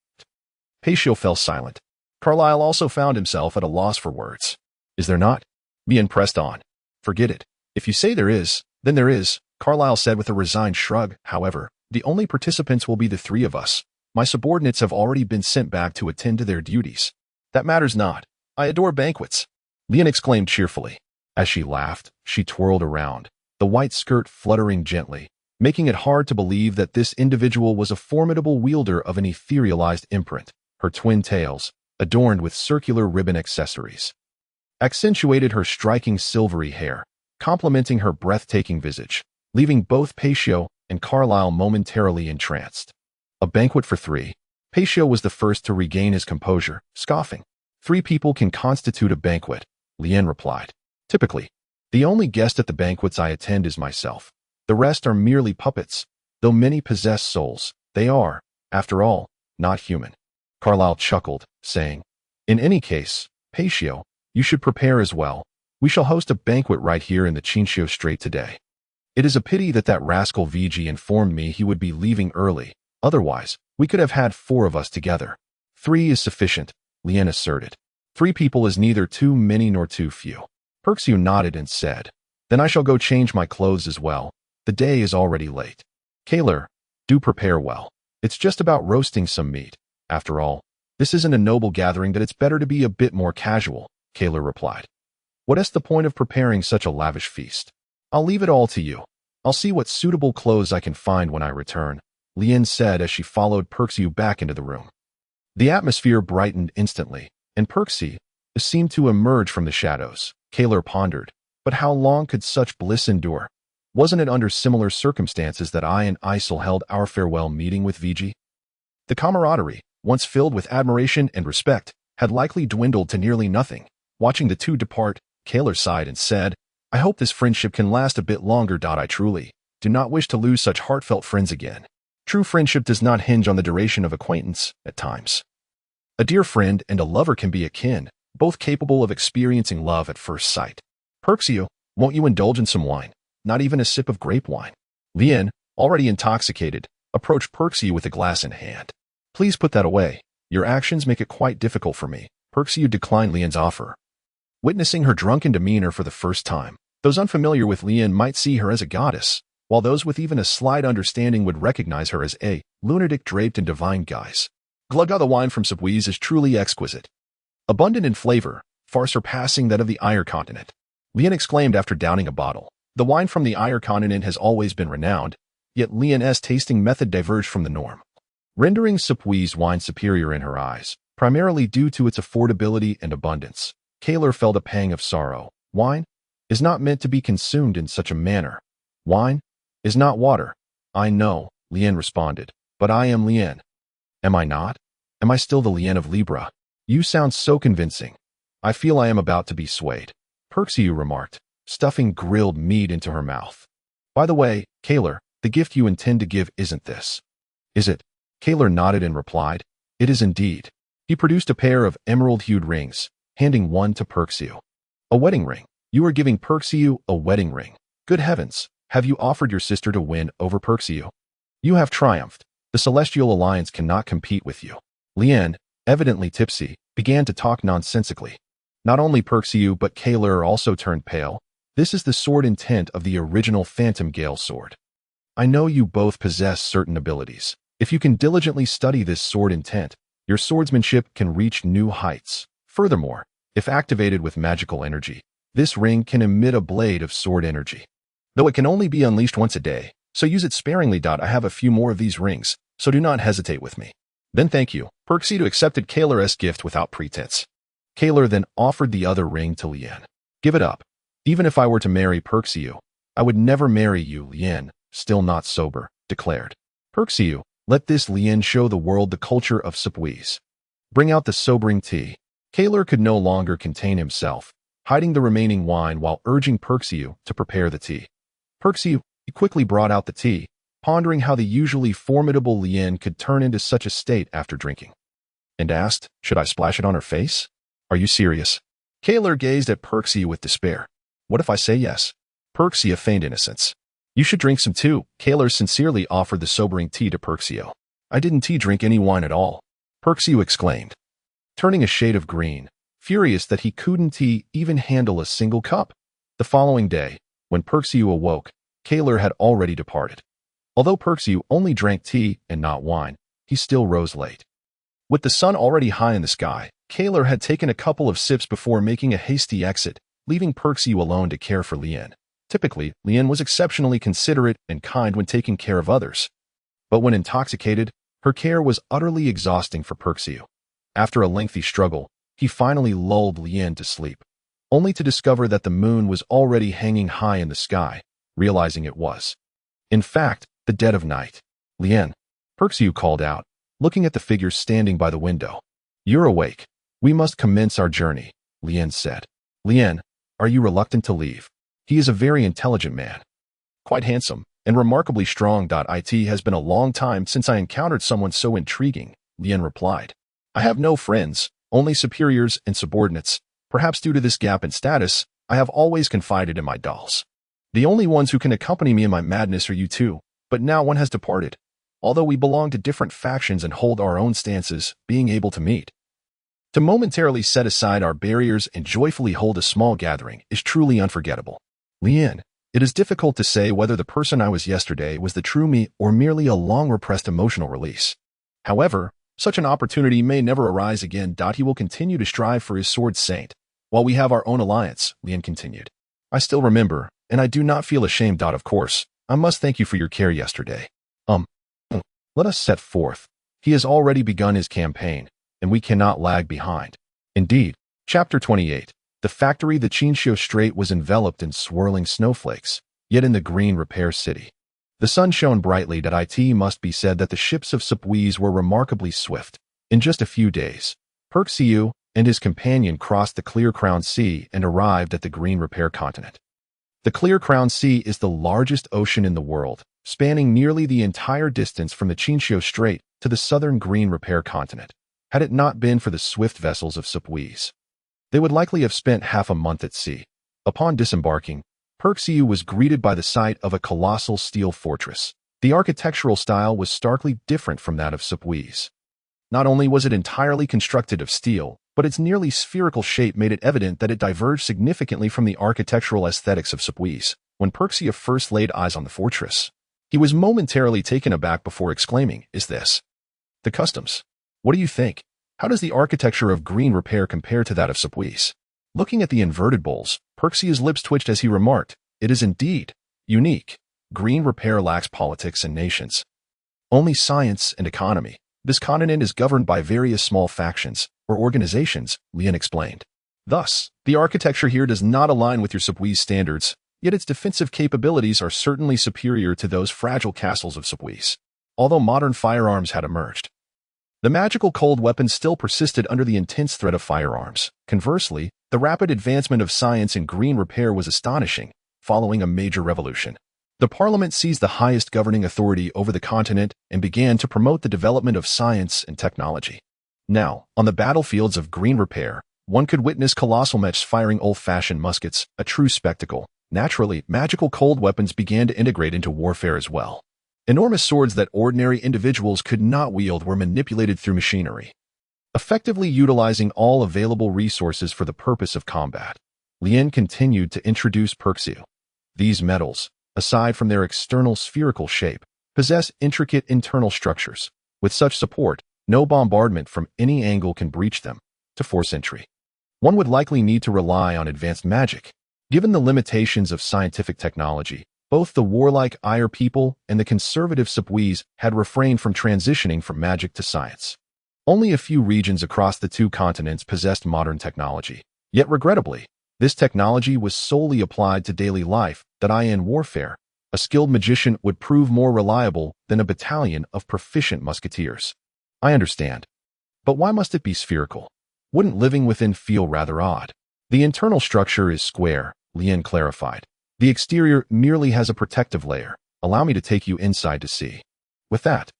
Pacio fell silent. Carlyle also found himself at a loss for words. Is there not? Lian pressed on. Forget it. If you say there is, then there is, Carlyle said with a resigned shrug. However, the only participants will be the three of us. My subordinates have already been sent back to attend to their duties. That matters not. I adore banquets. Lian exclaimed cheerfully. As she laughed, she twirled around, the white skirt fluttering gently, making it hard to believe that this individual was a formidable wielder of an etherealized imprint. Her twin tails, adorned with circular ribbon accessories, accentuated her striking silvery hair, complementing her breathtaking visage, leaving both Paitio and Carlyle momentarily entranced. A banquet for three. Paitio was the first to regain his composure, scoffing. 3 people can constitute a banquet, Lian replied. Typically, the only guest at the banquets I attend is myself. The rest are merely puppets. Though many possess souls, they are, after all, not human. Carlyle chuckled, saying, In any case, Paitio, you should prepare as well. We shall host a banquet right here in the Chinchio Strait today. It is a pity that rascal VG informed me he would be leaving early. Otherwise, we could have had 4 of us together. 3 is sufficient, Lian asserted. 3 people is neither too many nor too few. Perxiu nodded and said, Then I shall go change my clothes as well. The day is already late. Kaler, do prepare well. It's just about roasting some meat. After all, this isn't a noble gathering that it's better to be a bit more casual, Kaler replied. What is the point of preparing such a lavish feast? I'll leave it all to you. I'll see what suitable clothes I can find when I return, Lian said as she followed Perxiu back into the room. The atmosphere brightened instantly, and Perxiu seemed to emerge from the shadows. Kaler pondered, but how long could such bliss endure? Wasn't it under similar circumstances that I and Isel held our farewell meeting with VG? The camaraderie, once filled with admiration and respect, had likely dwindled to nearly nothing. Watching the two depart, Kaler sighed and said, I hope this friendship can last a bit longer. I truly do not wish to lose such heartfelt friends again. True friendship does not hinge on the duration of acquaintance, at times. A dear friend and a lover can be akin, both capable of experiencing love at first sight. Perxiu, won't you indulge in some wine? Not even a sip of grape wine. Lian, already intoxicated, approached Perxiu with a glass in hand. Please put that away. Your actions make it quite difficult for me. Perxiu declined Lian's offer. Witnessing her drunken demeanor for the first time, those unfamiliar with Lian might see her as a goddess, while those with even a slight understanding would recognize her as a lunatic draped in divine guise. Glugga, the wine from Subwies is truly exquisite. Abundant in flavor, far surpassing that of the Eyre continent. Lian exclaimed after downing a bottle. The wine from the Eyre continent has always been renowned, yet Lian's tasting method diverged from the norm, rendering Subwies wine superior in her eyes, primarily due to its affordability and abundance. Kaler felt a pang of sorrow. Wine is not meant to be consumed in such a manner. Wine is not water. I know, Lian responded, but I am Lian. Am I not? Am I still the Lian of Libra? You sound so convincing. I feel I am about to be swayed, Perxiu remarked, stuffing grilled meat into her mouth. By the way, Kaler, the gift you intend to give isn't this. Is it? Kaler nodded and replied, It is indeed. He produced a pair of emerald-hued rings, handing one to Perxiu. A wedding ring. You are giving Perxiu a wedding ring. Good heavens, have you offered your sister to win over Perxiu? You have triumphed. The Celestial Alliance cannot compete with you. Lian, evidently tipsy, began to talk nonsensically. Not only Perxiu but Kaler also turned pale. This is the sword intent of the original Phantom Gale sword. I know you both possess certain abilities. If you can diligently study this sword intent, your swordsmanship can reach new heights. Furthermore, if activated with magical energy, this ring can emit a blade of sword energy. Though it can only be unleashed once a day, so use it sparingly. I have a few more of these rings, so do not hesitate with me. Then thank you. Perxiu accepted Kaler's gift without pretense. Kaler then offered the other ring to Lian. Give it up. Even if I were to marry Perxiu, I would never marry you, Lian, still not sober, declared. Perxiu, let this Lian show the world the culture of Subwies. Bring out the sobering tea. Kaler could no longer contain himself, hiding the remaining wine while urging Perxiu to prepare the tea. Perxiu quickly brought out the tea, pondering how the usually formidable Lian could turn into such a state after drinking, and asked, Should I splash it on her face? Are you serious? Kaler gazed at Perxiu with despair. What if I say yes? Perxiu feigned innocence. You should drink some too. Kaler sincerely offered the sobering tea to Perxiu. I didn't drink any wine at all, Perxiu exclaimed. turning a shade of green, furious that he couldn't even handle a single cup. The following day, when Perxiu awoke, Kaler had already departed. Although Perxiu only drank tea and not wine, he still rose late. With the sun already high in the sky, Kaler had taken a couple of sips before making a hasty exit, leaving Perxiu alone to care for Lien. Typically, Lien was exceptionally considerate and kind when taking care of others. But when intoxicated, her care was utterly exhausting for Perxiu. After a lengthy struggle, he finally lulled Lien to sleep, only to discover that the moon was already hanging high in the sky, realizing it was, in fact, the dead of night. Lien, Perxiu called out, looking at the figure standing by the window. You're awake. We must commence our journey, Lien said. Lien, are you reluctant to leave? He is a very intelligent man. Quite handsome and remarkably strong. It has been a long time since I encountered someone so intriguing, Lien replied. I have no friends, only superiors and subordinates. Perhaps due to this gap in status, I have always confided in my dolls. The only ones who can accompany me in my madness are you two, but now one has departed. Although we belong to different factions and hold our own stances, being able to meet, to momentarily set aside our barriers and joyfully hold a small gathering is truly unforgettable. Lien, it is difficult to say whether the person I was yesterday was the true me or merely a long-repressed emotional release. However, such an opportunity may never arise again. He will continue to strive for his sword saint, while we have our own alliance, Lien continued. I still remember, and I do not feel ashamed. Of course, I must thank you for your care yesterday. Let us set forth. He has already begun his campaign, and we cannot lag behind. Indeed, Chapter 28. The factory the Qinxiu Strait was enveloped in swirling snowflakes, yet in the green repair city. The sun shone brightly. It must be said that the ships of Sepui's were remarkably swift. In just a few days, Perxiu and his companion crossed the Clear Crown Sea and arrived at the Green Repair Continent. The Clear Crown Sea is the largest ocean in the world, spanning nearly the entire distance from the Qinxiu Strait to the southern Green Repair Continent. Had it not been for the swift vessels of Sepui's, they would likely have spent half a month at sea. Upon disembarking, Perxiu was greeted by the sight of a colossal steel fortress. The architectural style was starkly different from that of Sepui's. Not only was it entirely constructed of steel, but its nearly spherical shape made it evident that it diverged significantly from the architectural aesthetics of Sepui's. When Perxiu first laid eyes on the fortress, he was momentarily taken aback before exclaiming, "Is this the customs? What do you think? How does the architecture of Green Repair compare to that of Sepui's?" Looking at the inverted bowls, Perxiu's lips twitched as he remarked, "It is indeed unique. Green Repair lacks politics and nations. Only science and economy. This continent is governed by various small factions, or organizations," Lien explained. "Thus, the architecture here does not align with your Sepui's standards, yet its defensive capabilities are certainly superior to those fragile castles of Sepui's." Although modern firearms had emerged, the magical cold weapon still persisted under the intense threat of firearms. Conversely, the rapid advancement of science in Green Repair was astonishing. Following a major revolution, the Parliament seized the highest governing authority over the continent and began to promote the development of science and technology. Now, on the battlefields of Green Repair, one could witness colossal mechs firing old-fashioned muskets, a true spectacle. Naturally, magical cold weapons began to integrate into warfare as well. Enormous swords that ordinary individuals could not wield were manipulated through machinery, effectively utilizing all available resources for the purpose of combat. Lien continued to introduce Perxiu. These metals, aside from their external spherical shape, possess intricate internal structures. With such support, no bombardment from any angle can breach them. To force entry, one would likely need to rely on advanced magic. Given the limitations of scientific technology, both the warlike Iyer people and the conservative Sepui's had refrained from transitioning from magic to science. Only a few regions across the two continents possessed modern technology. Yet regrettably, this technology was solely applied to daily life. In warfare, a skilled magician would prove more reliable than a battalion of proficient musketeers. I understand. But why must it be spherical? Wouldn't living within feel rather odd? The internal structure is square, Lien clarified. The exterior merely has a protective layer. Allow me to take you inside to see. With that,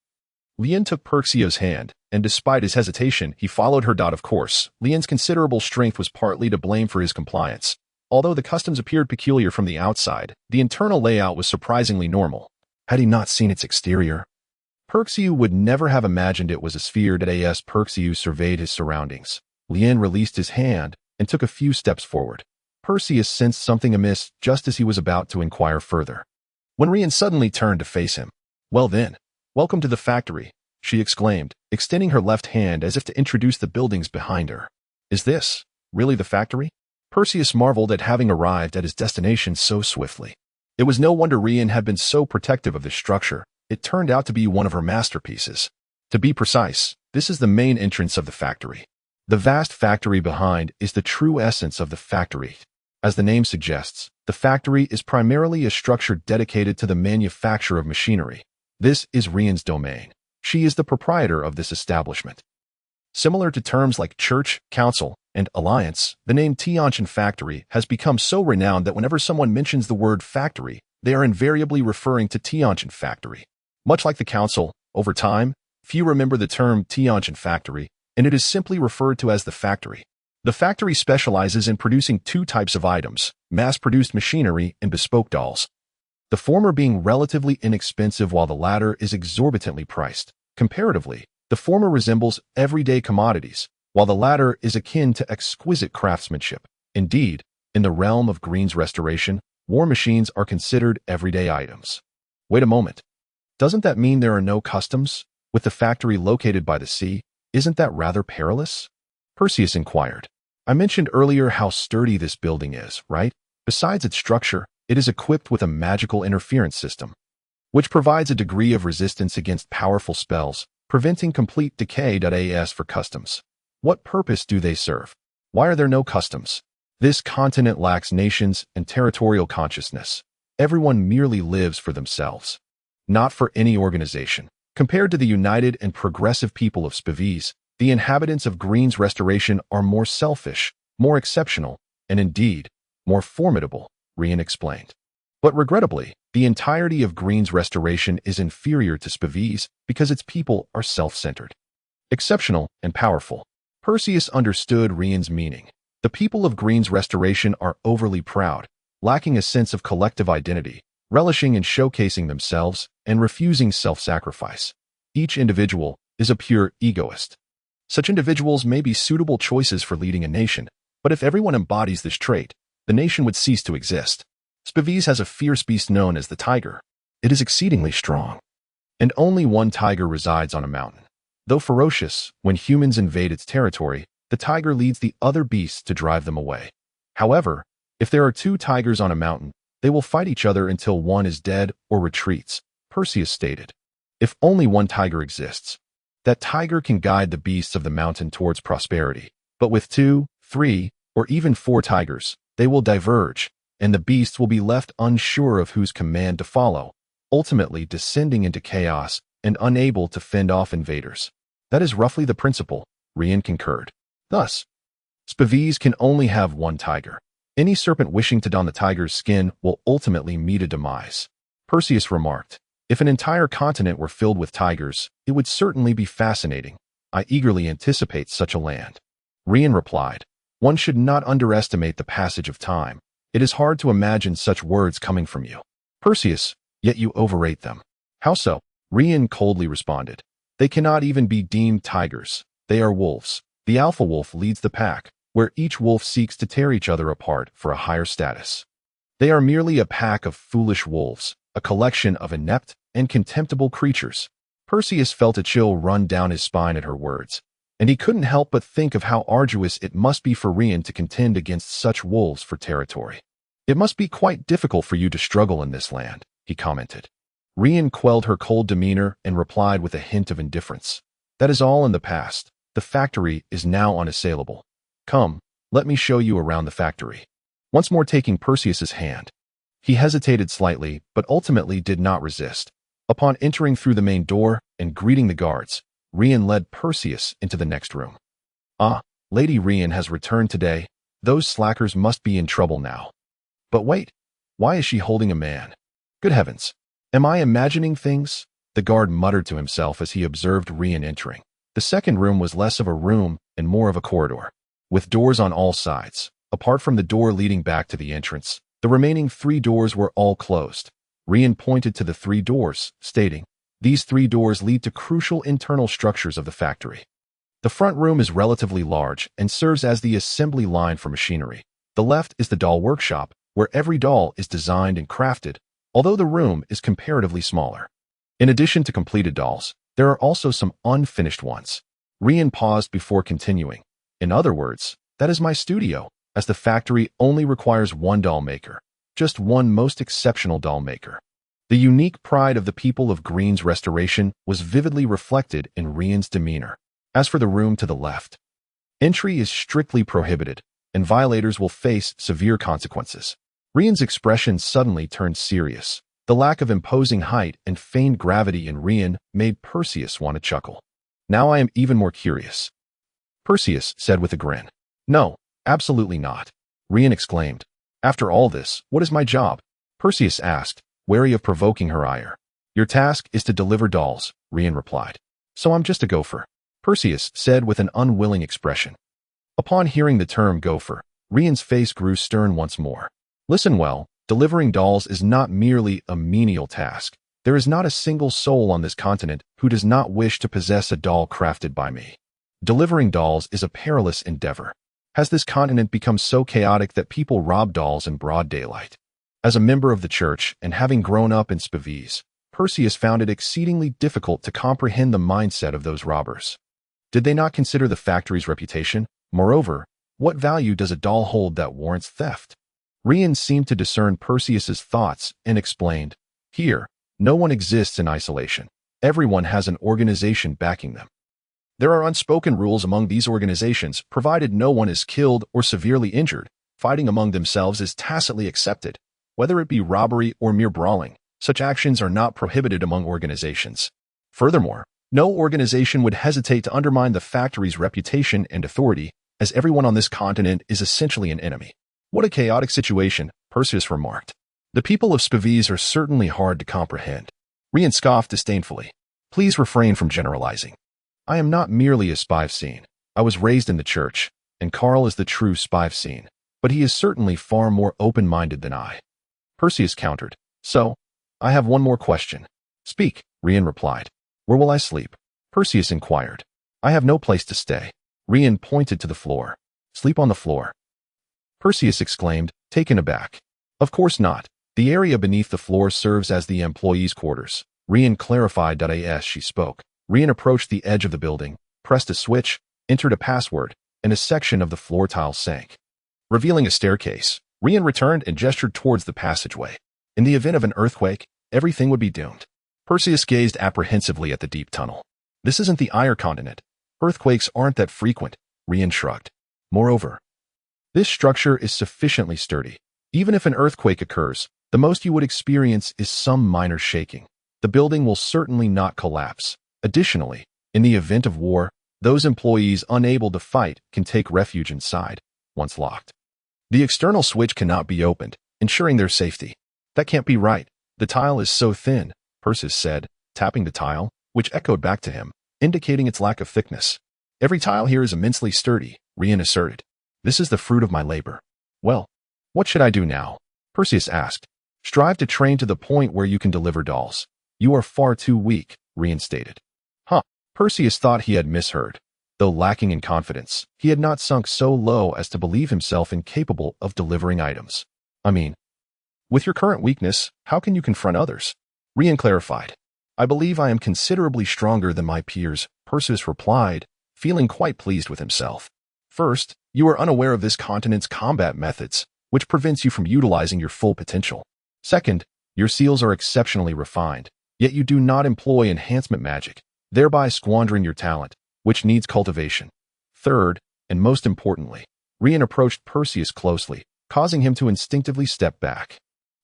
Lien took Perxiu's hand, and despite his hesitation, he followed her. Of course, Lien's considerable strength was partly to blame for his compliance. Although the customs appeared peculiar from the outside, the internal layout was surprisingly normal. Had he not seen its exterior, Perxiu would never have imagined it was a sphere. As Perxiu surveyed his surroundings, Lien released his hand and took a few steps forward. Perseus sensed something amiss just as he was about to inquire further, when Rian suddenly turned to face him. "Well then, welcome to the factory," she exclaimed, extending her left hand as if to introduce the buildings behind her. "Is this really the factory?" Perseus marveled at having arrived at his destination so swiftly. It was no wonder Rian had been so protective of this structure. It turned out to be one of her masterpieces. To be precise, this is the main entrance of the factory. The vast factory behind is the true essence of the factory. As the name suggests, the factory is primarily a structure dedicated to the manufacture of machinery. This is Rian's domain. She is the proprietor of this establishment. Similar to terms like church, council, and alliance, the name Tianqian Factory has become so renowned that whenever someone mentions the word factory, they are invariably referring to Tianqian Factory. Much like the council, over time, few remember the term Tianqian Factory, and it is simply referred to as the factory. The factory specializes in producing two types of items: mass-produced machinery and bespoke dolls. The former being relatively inexpensive while the latter is exorbitantly priced. Comparatively, the former resembles everyday commodities, while the latter is akin to exquisite craftsmanship. Indeed, in the realm of Green's restoration, war machines are considered everyday items. Wait a moment. Doesn't that mean there are no customs? With the factory located by the sea, isn't that rather perilous? Perseus inquired. I mentioned earlier how sturdy this building is, right? Besides its structure, it is equipped with a magical interference system, which provides a degree of resistance against powerful spells, preventing complete decay. As for customs, what purpose do they serve? Why are there no customs? This continent lacks nations and territorial consciousness. Everyone merely lives for themselves, not for any organization. Compared to the united and progressive people of Spaviz, the inhabitants of Green's restoration are more selfish, more exceptional, and indeed, more formidable, Rian explained. But regrettably, the entirety of Green's restoration is inferior to Spaviz because its people are self-centered, exceptional, and powerful. Perseus understood Rian's meaning. The people of Green's restoration are overly proud, lacking a sense of collective identity, relishing in showcasing themselves, and refusing self-sacrifice. Each individual is a pure egoist. Such individuals may be suitable choices for leading a nation, but if everyone embodies this trait, the nation would cease to exist. Spaviz has a fierce beast known as the tiger. It is exceedingly strong, and only one tiger resides on a mountain. Though ferocious, when humans invade its territory, the tiger leads the other beasts to drive them away. However, if there are two tigers on a mountain, they will fight each other until one is dead or retreats, Perseus stated. If only one tiger exists, that tiger can guide the beasts of the mountain towards prosperity. But with 2, 3, or even 4 tigers, they will diverge, and the beasts will be left unsure of whose command to follow, ultimately descending into chaos and unable to fend off invaders. That is roughly the principle, Rian concurred. Thus, Spaviz can only have one tiger. Any serpent wishing to don the tiger's skin will ultimately meet a demise. Perseus remarked, if an entire continent were filled with tigers, it would certainly be fascinating. I eagerly anticipate such a land. Rian replied, one should not underestimate the passage of time. It is hard to imagine such words coming from you, Perseus, yet you overrate them. How so? Rian coldly responded. They cannot even be deemed tigers. They are wolves. The alpha wolf leads the pack, where each wolf seeks to tear each other apart for a higher status. They are merely a pack of foolish wolves, a collection of inept and contemptible creatures. Perseus felt a chill run down his spine at her words, and he couldn't help but think of how arduous it must be for Rian to contend against such wolves for territory. It must be quite difficult for you to struggle in this land, he commented. Rian quelled her cold demeanor and replied with a hint of indifference. That is all in the past. The factory is now unassailable. Come, let me show you around the factory. Once more taking Perseus's hand, he hesitated slightly, but ultimately did not resist. Upon entering through the main door and greeting the guards, Rian led Perseus into the next room. Ah, Lady Rian has returned today. Those slackers must be in trouble now. But wait, why is she holding a man? Good heavens, am I imagining things? The guard muttered to himself as he observed Rian entering. The second room was less of a room and more of a corridor, with doors on all sides. Apart from the door leading back to the entrance, the remaining 3 doors were all closed. Rian pointed to the 3 doors, stating, these 3 doors lead to crucial internal structures of the factory. The front room is relatively large and serves as the assembly line for machinery. The left is the doll workshop, where every doll is designed and crafted, although the room is comparatively smaller. In addition to completed dolls, there are also some unfinished ones. Rian paused before continuing. In other words, that is my studio, as the factory only requires one doll maker, just one most exceptional doll maker. The unique pride of the people of Green's restoration was vividly reflected in Rian's demeanor. As for the room to the left, entry is strictly prohibited, and violators will face severe consequences. Rian's expression suddenly turned serious. The lack of imposing height and feigned gravity in Rian made Perseus want to chuckle. Now I am even more curious, Perseus said with a grin. No, absolutely not, Rian exclaimed. After all this, what is my job? Perseus asked, wary of provoking her ire. Your task is to deliver dolls, Rian replied. So I'm just a gopher, Perseus said with an unwilling expression. Upon hearing the term gopher, Rian's face grew stern once more. Listen well, delivering dolls is not merely a menial task. There is not a single soul on this continent who does not wish to possess a doll crafted by me. Delivering dolls is a perilous endeavor. Has this continent become so chaotic that people rob dolls in broad daylight? As a member of the church and having grown up in Spavies, Perseus found it exceedingly difficult to comprehend the mindset of those robbers. Did they not consider the factory's reputation? Moreover, what value does a doll hold that warrants theft? Rian seemed to discern Perseus's thoughts and explained, Here, no one exists in isolation. Everyone has an organization backing them. There are unspoken rules among these organizations, provided no one is killed or severely injured. Fighting among themselves is tacitly accepted. Whether it be robbery or mere brawling, such actions are not prohibited among organizations. Furthermore, no organization would hesitate to undermine the factory's reputation and authority, as everyone on this continent is essentially an enemy. What a chaotic situation, Perseus remarked. The people of Spavies are certainly hard to comprehend. Rian scoffed disdainfully. Please refrain from generalizing. I am not merely a Spivescene. I was raised in the church, and Carl is the true Spivescene, but he is certainly far more open-minded than I. Perseus countered. So, I have one more question. Speak, Rian replied. Where will I sleep? Perseus inquired. I have no place to stay. Rian pointed to the floor. Sleep on the floor. Perseus exclaimed, taken aback. Of course not. The area beneath the floor serves as the employees' quarters. Rian clarified as she spoke. Rian approached the edge of the building, pressed a switch, entered a password, and a section of the floor tile sank. Revealing a staircase, Rian returned and gestured towards the passageway. In the event of an earthquake, everything would be doomed. Perseus gazed apprehensively at the deep tunnel. This isn't the Iron continent. Earthquakes aren't that frequent, Rian shrugged. Moreover, this structure is sufficiently sturdy. Even if an earthquake occurs, the most you would experience is some minor shaking. The building will certainly not collapse. Additionally, in the event of war, those employees unable to fight can take refuge inside, once locked. The external switch cannot be opened, ensuring their safety. That can't be right. The tile is so thin, Perseus said, tapping the tile, which echoed back to him, indicating its lack of thickness. Every tile here is immensely sturdy, Rian asserted. This is the fruit of my labor. Well, what should I do now? Perseus asked. Strive to train to the point where you can deliver dolls. You are far too weak, Rian stated. Perseus thought he had misheard. Though lacking in confidence, he had not sunk so low as to believe himself incapable of delivering items. I mean, with your current weakness, how can you confront others? Rian clarified. I believe I am considerably stronger than my peers, Perseus replied, feeling quite pleased with himself. First, you are unaware of this continent's combat methods, which prevents you from utilizing your full potential. Second, your seals are exceptionally refined, yet you do not employ enhancement magic, thereby squandering your talent, which needs cultivation. Third, and most importantly, Rian approached Perseus closely, causing him to instinctively step back.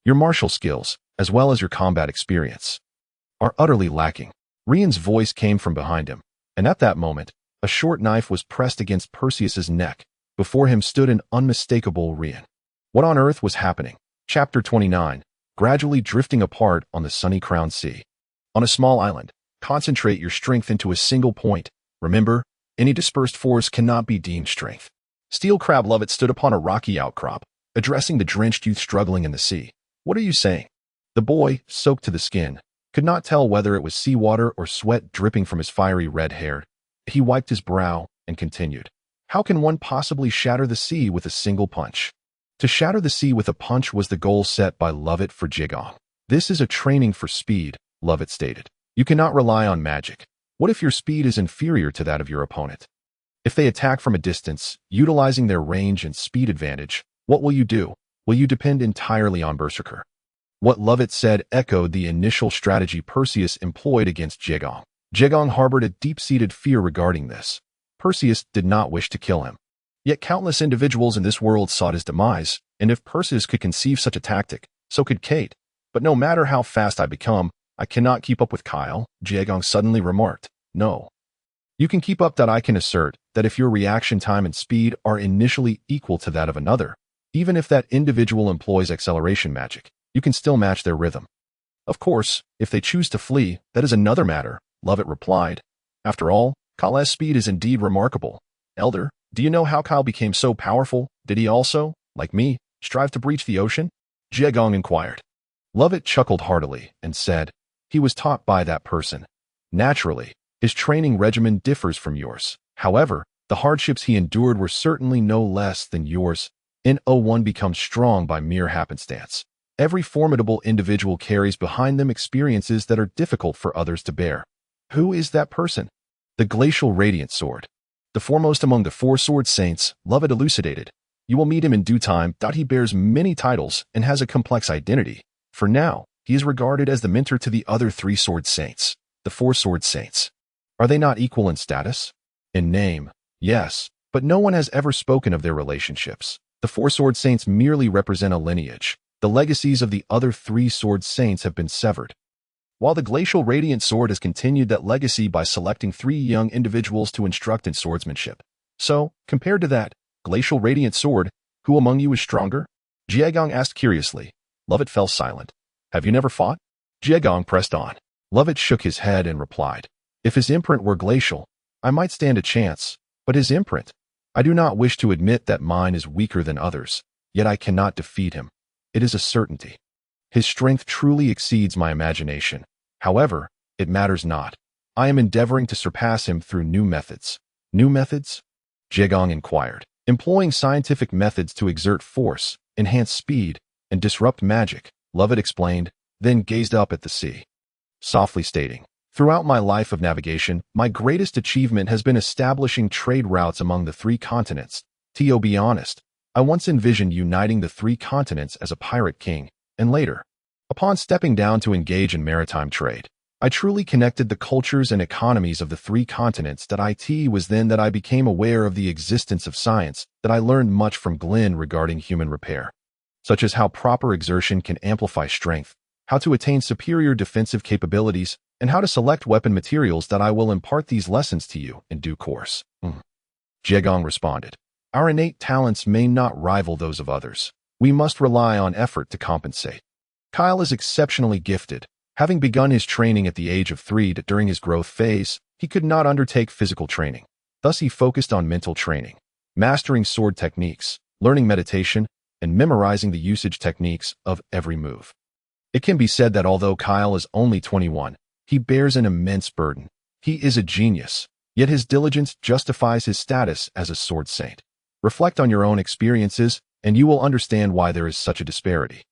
Your martial skills, as well as your combat experience, are utterly lacking. Rian's voice came from behind him, and at that moment, a short knife was pressed against Perseus's neck. Before him stood an unmistakable Rian. What on earth was happening? Chapter 29, gradually drifting apart on the sunny crowned sea. On a small island, concentrate your strength into a single point. Remember, any dispersed force cannot be deemed strength. Steel Crab Lovett stood upon a rocky outcrop, addressing the drenched youth struggling in the sea. What are you saying? The boy, soaked to the skin, could not tell whether it was seawater or sweat dripping from his fiery red hair. He wiped his brow and continued. How can one possibly shatter the sea with a single punch? To shatter the sea with a punch was the goal set by Lovett for Jigong. This is a training for speed, Lovett stated. You cannot rely on magic. What if your speed is inferior to that of your opponent? If they attack from a distance, utilizing their range and speed advantage, what will you do? Will you depend entirely on Berserker? What Lovett said echoed the initial strategy Perseus employed against Jigong. Jigong harbored a deep-seated fear regarding this. Perseus did not wish to kill him. Yet countless individuals in this world sought his demise, and if Perseus could conceive such a tactic, so could Kate. But no matter how fast I become, I cannot keep up with Kyle, Jigong suddenly remarked. No. You can keep up. I can assert that if your reaction time and speed are initially equal to that of another, even if that individual employs acceleration magic, you can still match their rhythm. Of course, if they choose to flee, that is another matter, Lovett replied. After all, Kyle's speed is indeed remarkable. Elder, do you know how Kyle became so powerful? Did he also, like me, strive to breach the ocean? Jigong inquired. Lovett chuckled heartily and said, he was taught by that person. Naturally, his training regimen differs from yours. However, the hardships he endured were certainly no less than yours. No one becomes strong by mere happenstance. Every formidable individual carries behind them experiences that are difficult for others to bear. Who is that person? The glacial radiant sword. The foremost among the four sword saints, Lovett elucidated. You will meet him in due time. He bears many titles and has a complex identity. For now, he is regarded as the mentor to the other three sword saints, the four sword saints. Are they not equal in status? In name, yes, but no one has ever spoken of their relationships. The four sword saints merely represent a lineage. The legacies of the other three sword saints have been severed. While the glacial radiant sword has continued that legacy by selecting three young individuals to instruct in swordsmanship. So, compared to that glacial radiant sword, who among you is stronger? Jigong asked curiously. Lovett fell silent. Have you never fought? Jigong pressed on. Lovett shook his head and replied. If his imprint were glacial, I might stand a chance, but his imprint, I do not wish to admit that mine is weaker than others, yet I cannot defeat him. It is a certainty. His strength truly exceeds my imagination. However, it matters not. I am endeavoring to surpass him through new methods. New methods? Jigong inquired. Employing scientific methods to exert force, enhance speed, and disrupt magic, Lovett explained, then gazed up at the sea, softly stating, throughout my life of navigation, my greatest achievement has been establishing trade routes among the three continents. To be honest, I once envisioned uniting the three continents as a pirate king, and later, upon stepping down to engage in maritime trade, I truly connected the cultures and economies of the three continents. It was then that I became aware of the existence of science, that I learned much from Glenn regarding human repair, such as how proper exertion can amplify strength, how to attain superior defensive capabilities, and how to select weapon materials. I will impart these lessons to you in due course. Jigong responded. Our innate talents may not rival those of others. We must rely on effort to compensate. Kyle is exceptionally gifted. Having begun his training at the age of 3, during his growth phase, he could not undertake physical training. Thus he focused on mental training, mastering sword techniques, learning meditation, and memorizing the usage techniques of every move. It can be said that although Kyle is only 21, he bears an immense burden. He is a genius, yet his diligence justifies his status as a sword saint. Reflect on your own experiences, and you will understand why there is such a disparity.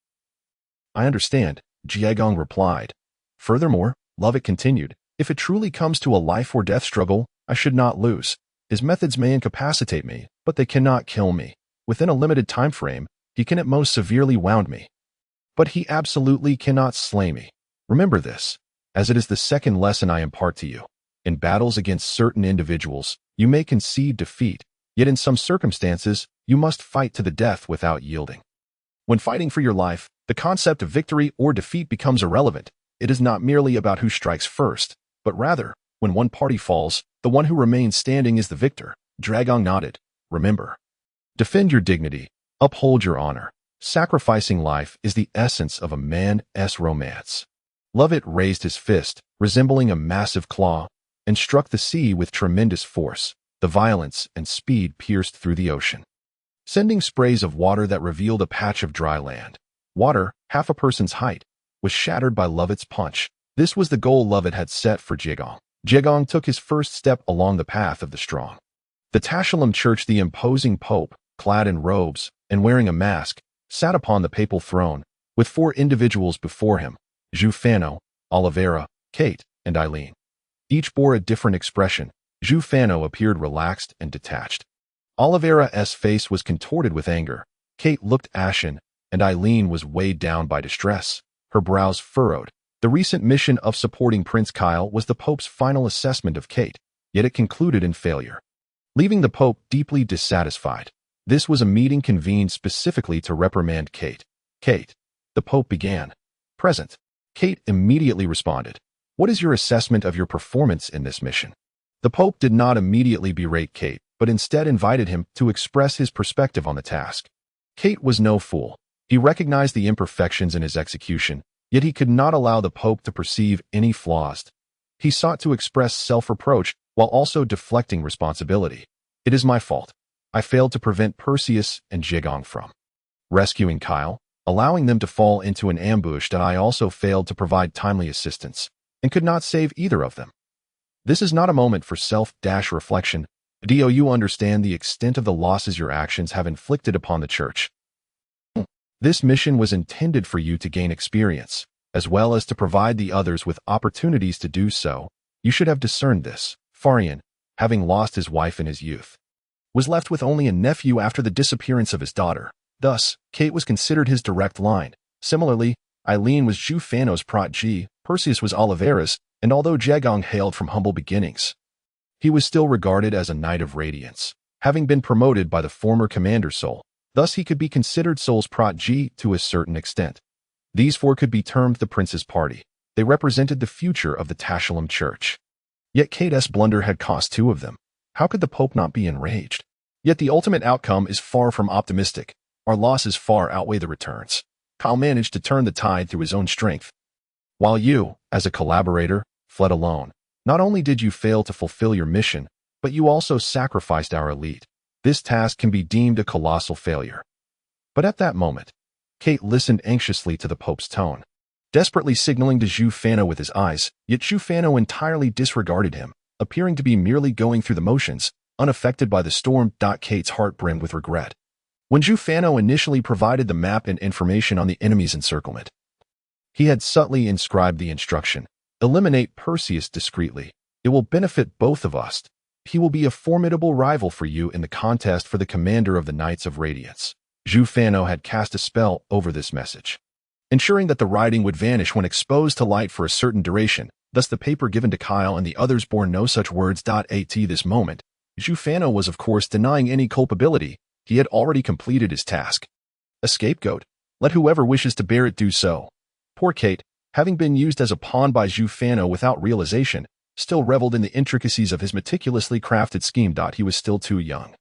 I understand, Jigong replied. Furthermore, Lovett continued, if it truly comes to a life or death struggle, I should not lose. His methods may incapacitate me, but they cannot kill me. Within a limited time frame, he can at most severely wound me. But he absolutely cannot slay me. Remember this, as it is the second lesson I impart to you. In battles against certain individuals, you may concede defeat, yet in some circumstances, you must fight to the death without yielding. When fighting for your life, the concept of victory or defeat becomes irrelevant. It is not merely about who strikes first, but rather, when one party falls, the one who remains standing is the victor. Jigong nodded. Remember, defend your dignity, uphold your honor. Sacrificing life is the essence of a man's romance. Lovett raised his fist, resembling a massive claw, and struck the sea with tremendous force. The violence and speed pierced through the ocean, sending sprays of water that revealed a patch of dry land. Water, half a person's height, was shattered by Lovett's punch. This was the goal Lovett had set for Jigong. Jegong took his first step along the path of the strong. The Tashalam Church, the imposing pope, clad in robes and wearing a mask, sat upon the papal throne, with 4 individuals before him: Jufano, Oliveira, Kate, and Eileen. Each bore a different expression. Jufano appeared relaxed and detached. Oliveira's face was contorted with anger. Kate looked ashen, and Eileen was weighed down by distress, her brows furrowed. The recent mission of supporting Prince Kyle was the Pope's final assessment of Kate, yet it concluded in failure, leaving the Pope deeply dissatisfied. This was a meeting convened specifically to reprimand Kate. Kate, the Pope began. Present. Kate immediately responded. What is your assessment of your performance in this mission? The Pope did not immediately berate Kate, but instead invited him to express his perspective on the task. Kate was no fool. He recognized the imperfections in his execution, yet he could not allow the Pope to perceive any flaws. He sought to express self-reproach while also deflecting responsibility. It is my fault. I failed to prevent Perseus and Jegong from rescuing Kyle, allowing them to fall into an ambush, that I also failed to provide timely assistance and could not save either of them. This is not a moment for self-reflection. Do you understand the extent of the losses your actions have inflicted upon the Church? This mission was intended for you to gain experience, as well as to provide the others with opportunities to do so. You should have discerned this. Farian, having lost his wife in his youth, was left with only a nephew after the disappearance of his daughter. Thus, Kate was considered his direct line. Similarly, Eileen was Jufano's protege, Perseus was Oliveira's, and although Jegong hailed from humble beginnings, he was still regarded as a knight of radiance, having been promoted by the former commander Sol. Thus he could be considered Sol's protege to a certain extent. These 4 could be termed the Prince's Party. They represented the future of the Tashalam Church. Yet Kate's blunder had cost 2 of them. How could the Pope not be enraged? Yet the ultimate outcome is far from optimistic. Our losses far outweigh the returns. Kyle managed to turn the tide through his own strength, while you, as a collaborator, fled alone. Not only did you fail to fulfill your mission, but you also sacrificed our elite. This task can be deemed a colossal failure. But at that moment, Kate listened anxiously to the Pope's tone, desperately signaling to Jufano with his eyes, yet Jufano entirely disregarded him, appearing to be merely going through the motions, unaffected by the storm. Kate's heart brimmed with regret. When Jufano initially provided the map and information on the enemy's encirclement, he had subtly inscribed the instruction, eliminate Perseus discreetly. It will benefit both of us. He will be a formidable rival for you in the contest for the commander of the Knights of Radiance. Jufano had cast a spell over this message, ensuring that the writing would vanish when exposed to light for a certain duration. Thus the paper given to Kyle and the others bore no such words. At this moment, Jufano was of course denying any culpability. He had already completed his task. A scapegoat. Let whoever wishes to bear it do so. Poor Kate, having been used as a pawn by Jufano without realization, still reveled in the intricacies of his meticulously crafted scheme. He was still too young.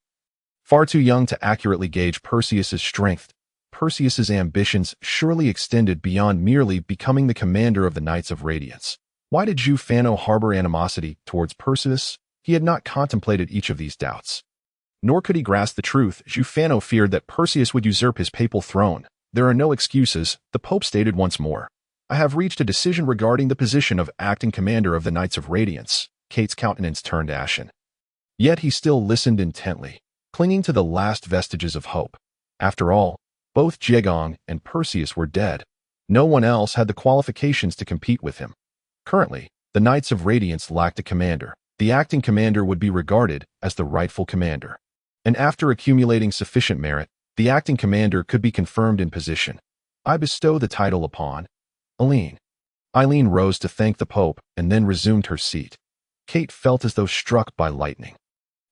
Far too young to accurately gauge Perseus's strength. Perseus's ambitions surely extended beyond merely becoming the commander of the Knights of Radiance. Why did Jufano harbor animosity towards Perseus? He had not contemplated each of these doubts, nor could he grasp the truth. Jufano feared that Perseus would usurp his papal throne. There are no excuses, the Pope stated once more. I have reached a decision regarding the position of acting commander of the Knights of Radiance. Kate's countenance turned ashen. Yet he still listened intently, clinging to the last vestiges of hope. After all, both Jegong and Perseus were dead. No one else had the qualifications to compete with him. Currently, the Knights of Radiance lacked a commander. The acting commander would be regarded as the rightful commander. And after accumulating sufficient merit, the acting commander could be confirmed in position. I bestow the title upon Eileen. Eileen rose to thank the Pope and then resumed her seat. Kate felt as though struck by lightning.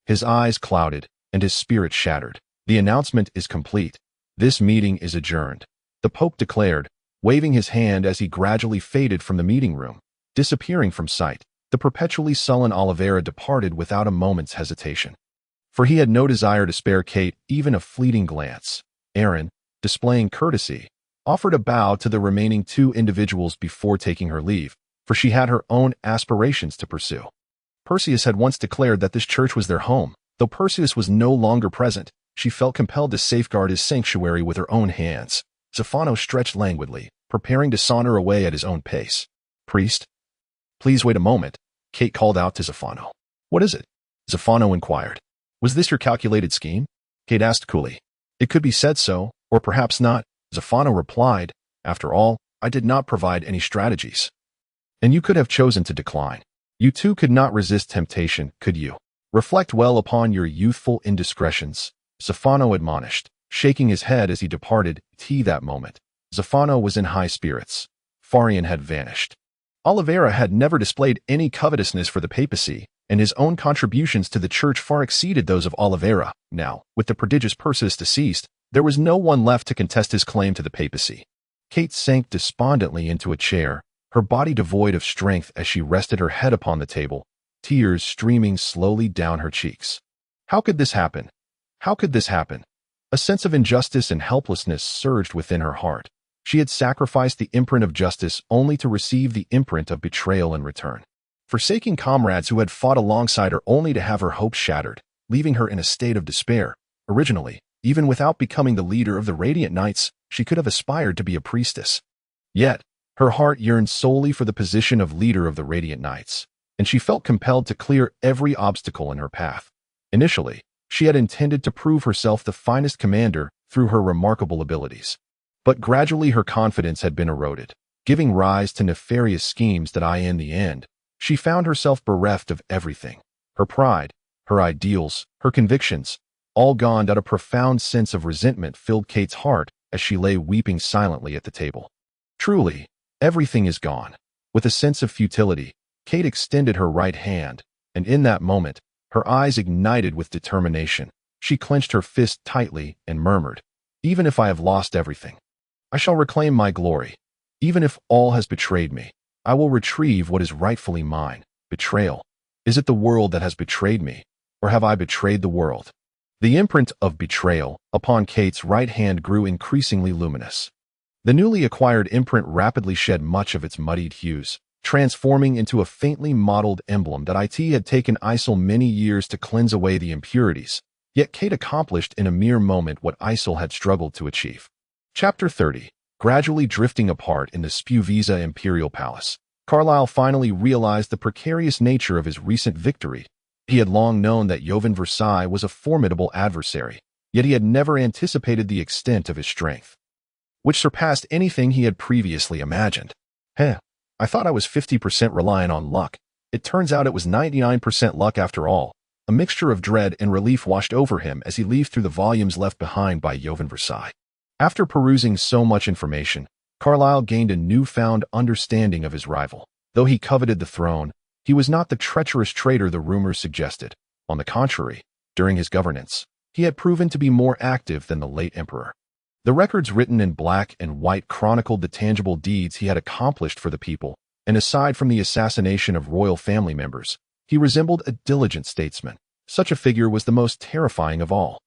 His eyes clouded and his spirit shattered. The announcement is complete. This meeting is adjourned, the Pope declared, waving his hand as he gradually faded from the meeting room, disappearing from sight. The perpetually sullen Oliveira departed without a moment's hesitation, for he had no desire to spare Kate even a fleeting glance. Erin, displaying courtesy, offered a bow to the remaining 2 individuals before taking her leave, for she had her own aspirations to pursue. Perseus had once declared that this church was their home. Though Perseus was no longer present, she felt compelled to safeguard his sanctuary with her own hands. Zafano stretched languidly, preparing to saunter away at his own pace. Priest, please wait a moment. Kate called out to Zafano. What is it? Zafano inquired. Was this your calculated scheme? Kate asked coolly. It could be said so, or perhaps not, Zafano replied. After all, I did not provide any strategies. And you could have chosen to decline. You too could not resist temptation, could you? Reflect well upon your youthful indiscretions, Zafano admonished, shaking his head as he departed. That moment, Zafano was in high spirits. Farian had vanished. Oliveira had never displayed any covetousness for the papacy, and his own contributions to the church far exceeded those of Oliveira. Now, with the prodigious Persis deceased, there was no one left to contest his claim to the papacy. Kate sank despondently into a chair, her body devoid of strength as she rested her head upon the table, tears streaming slowly down her cheeks. How could this happen? How could this happen? A sense of injustice and helplessness surged within her heart. She had sacrificed the imprint of justice only to receive the imprint of betrayal in return. Forsaking comrades who had fought alongside her only to have her hopes shattered, leaving her in a state of despair. Originally, even without becoming the leader of the Radiant Knights, she could have aspired to be a priestess. Yet, her heart yearned solely for the position of leader of the Radiant Knights, and she felt compelled to clear every obstacle in her path. Initially, she had intended to prove herself the finest commander through her remarkable abilities. But gradually her confidence had been eroded, giving rise to nefarious schemes that in the end, she found herself bereft of everything. Her pride, her ideals, her convictions, all gone. A profound sense of resentment filled Kate's heart as she lay weeping silently at the table. Truly, everything is gone. With a sense of futility, Kate extended her right hand, and in that moment, her eyes ignited with determination. She clenched her fist tightly and murmured, "Even if I have lost everything, I shall reclaim my glory. Even if all has betrayed me, I will retrieve what is rightfully mine." Betrayal. Is it the world that has betrayed me, or have I betrayed the world? The imprint of betrayal upon Kate's right hand grew increasingly luminous. The newly acquired imprint rapidly shed much of its muddied hues, transforming into a faintly mottled emblem that it had taken Isel many years to cleanse away the impurities. Yet Kate accomplished in a mere moment what Isel had struggled to achieve. Chapter 30. Gradually drifting apart in the Spuvisa Imperial Palace, Carlyle finally realized the precarious nature of his recent victory. He had long known that Jovan Versailles was a formidable adversary, yet he had never anticipated the extent of his strength, which surpassed anything he had previously imagined. I thought I was 50% reliant on luck. It turns out it was 99% luck after all. A mixture of dread and relief washed over him as he leafed through the volumes left behind by Jovan Versailles. After perusing so much information, Carlyle gained a newfound understanding of his rival. Though he coveted the throne, he was not the treacherous traitor the rumors suggested. On the contrary, during his governance, he had proven to be more active than the late emperor. The records written in black and white chronicled the tangible deeds he had accomplished for the people, and aside from the assassination of royal family members, he resembled a diligent statesman. Such a figure was the most terrifying of all.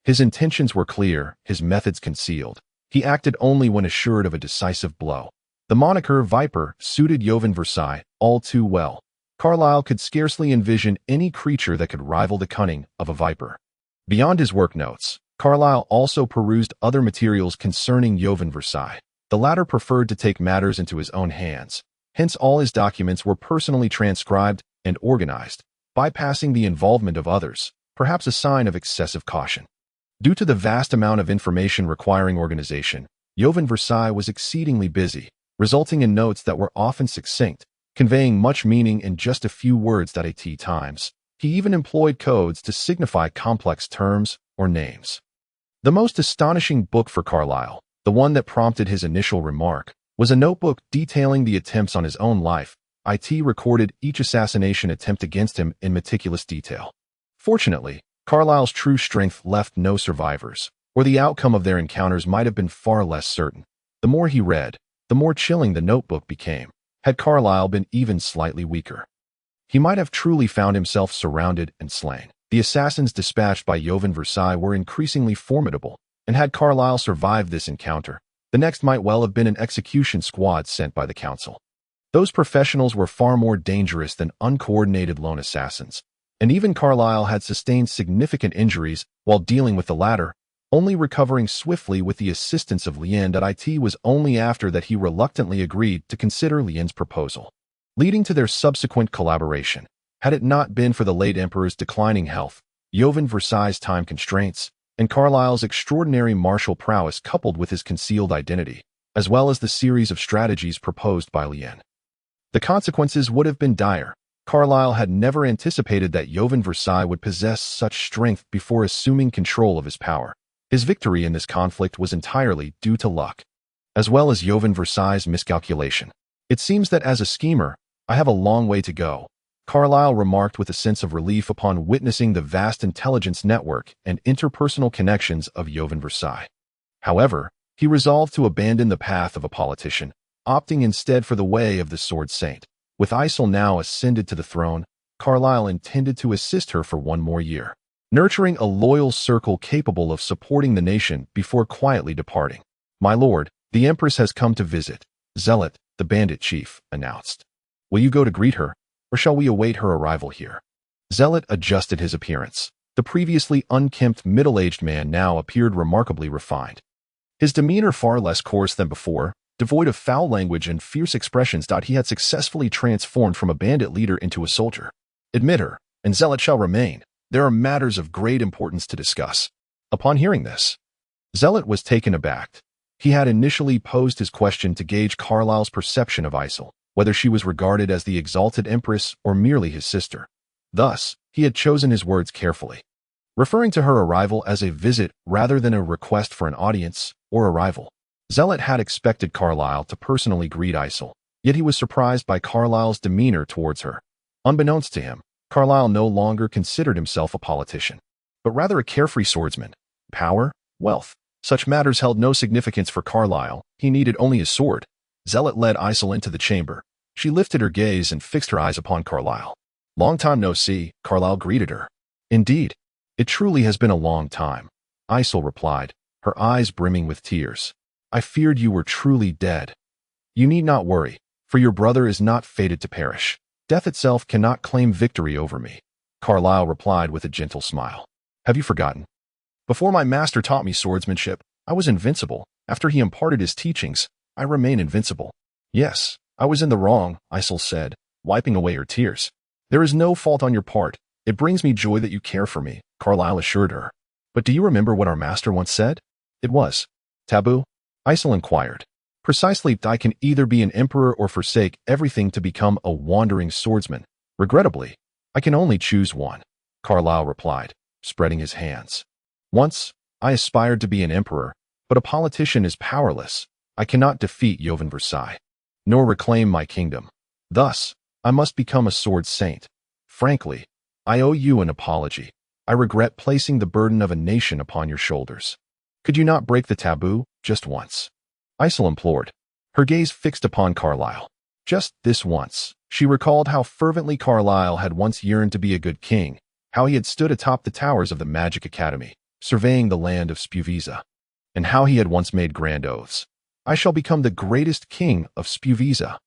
His intentions were clear, his methods concealed. He acted only when assured of a decisive blow. The moniker Viper suited Jovan Versailles all too well. Carlyle could scarcely envision any creature that could rival the cunning of a viper. Beyond his work notes, Carlyle also perused other materials concerning Jovan Versailles. The latter preferred to take matters into his own hands. Hence all his documents were personally transcribed and organized, bypassing the involvement of others, perhaps a sign of excessive caution. Due to the vast amount of information requiring organization, Jovan Versailles was exceedingly busy, resulting in notes that were often succinct, conveying much meaning in just a few words at times. He even employed codes to signify complex terms or names. The most astonishing book for Carlyle, the one that prompted his initial remark, was a notebook detailing the attempts on his own life. It recorded each assassination attempt against him in meticulous detail. Fortunately, Carlyle's true strength left no survivors, or the outcome of their encounters might have been far less certain. The more he read, the more chilling the notebook became. Had Carlyle been even slightly weaker, he might have truly found himself surrounded and slain. The assassins dispatched by Jovan Versailles were increasingly formidable, and had Carlyle survived this encounter, the next might well have been an execution squad sent by the council. Those professionals were far more dangerous than uncoordinated lone assassins, and even Carlyle had sustained significant injuries while dealing with the latter, only recovering swiftly with the assistance of Lien. It was only after that he reluctantly agreed to consider Lien's proposal. leading to their subsequent collaboration. Had it not been for the late emperor's declining health, Jovan Versailles' time constraints, and Carlyle's extraordinary martial prowess coupled with his concealed identity, as well as the series of strategies proposed by Lien, the consequences would have been dire. Carlyle had never anticipated that Jovan Versailles would possess such strength before assuming control of his power. His victory in this conflict was entirely due to luck, as well as Jovan Versailles' miscalculation. It seems that as a schemer, I have a long way to go, Carlyle remarked with a sense of relief upon witnessing the vast intelligence network and interpersonal connections of Jovan Versailles. However, he resolved to abandon the path of a politician, opting instead for the way of the Sword Saint. With Isel now ascended to the throne, Carlyle intended to assist her for one more year, nurturing a loyal circle capable of supporting the nation before quietly departing. "My lord, the Empress has come to visit," Zealot, the bandit chief, announced. "Will you go to greet her, or shall we await her arrival here?" Zealot adjusted his appearance. The previously unkempt middle-aged man now appeared remarkably refined. His demeanor far less coarse than before, devoid of foul language and fierce expressions. He had successfully transformed from a bandit leader into a soldier. "Admit her, and Zealot shall remain. There are matters of great importance to discuss." Upon hearing this, Zealot was taken aback. He had initially posed his question to gauge Carlyle's perception of Isel, whether she was regarded as the exalted empress or merely his sister. Thus, he had chosen his words carefully, referring to her arrival as a visit rather than a request for an audience or arrival. Zealot had expected Carlyle to personally greet Isel, yet he was surprised by Carlyle's demeanor towards her. Unbeknownst to him, Carlyle no longer considered himself a politician, but rather a carefree swordsman. Power, wealth, such matters held no significance for Carlyle. He needed only his sword. Zealot led Isel into the chamber. She lifted her gaze and fixed her eyes upon Carlyle. "Long time no see," Carlyle greeted her. "Indeed, it truly has been a long time," Isel replied, her eyes brimming with tears. "I feared you were truly dead." "You need not worry, for your brother is not fated to perish. Death itself cannot claim victory over me," Carlyle replied with a gentle smile. "Have you forgotten? Before my master taught me swordsmanship, I was invincible. After he imparted his teachings, I remain invincible." "Yes, I was in the wrong," Isel said, wiping away her tears. "There is no fault on your part. It brings me joy that you care for me," Carlyle assured her. "But do you remember what our master once said?" "It was taboo?" Isel inquired. "Precisely. I can either be an emperor or forsake everything to become a wandering swordsman. Regrettably, I can only choose one," Carlyle replied, spreading his hands. "Once, I aspired to be an emperor, but a politician is powerless. I cannot defeat Jovan Versailles, nor reclaim my kingdom. Thus, I must become a sword saint. Frankly, I owe you an apology. I regret placing the burden of a nation upon your shoulders. Could you not break the taboo, just once?" Isel implored, her gaze fixed upon Carlyle. Just this once. She recalled how fervently Carlyle had once yearned to be a good king, how he had stood atop the towers of the Magic Academy, surveying the land of Spuvisa, and how he had once made grand oaths. "I shall become the greatest king of Spuvisa."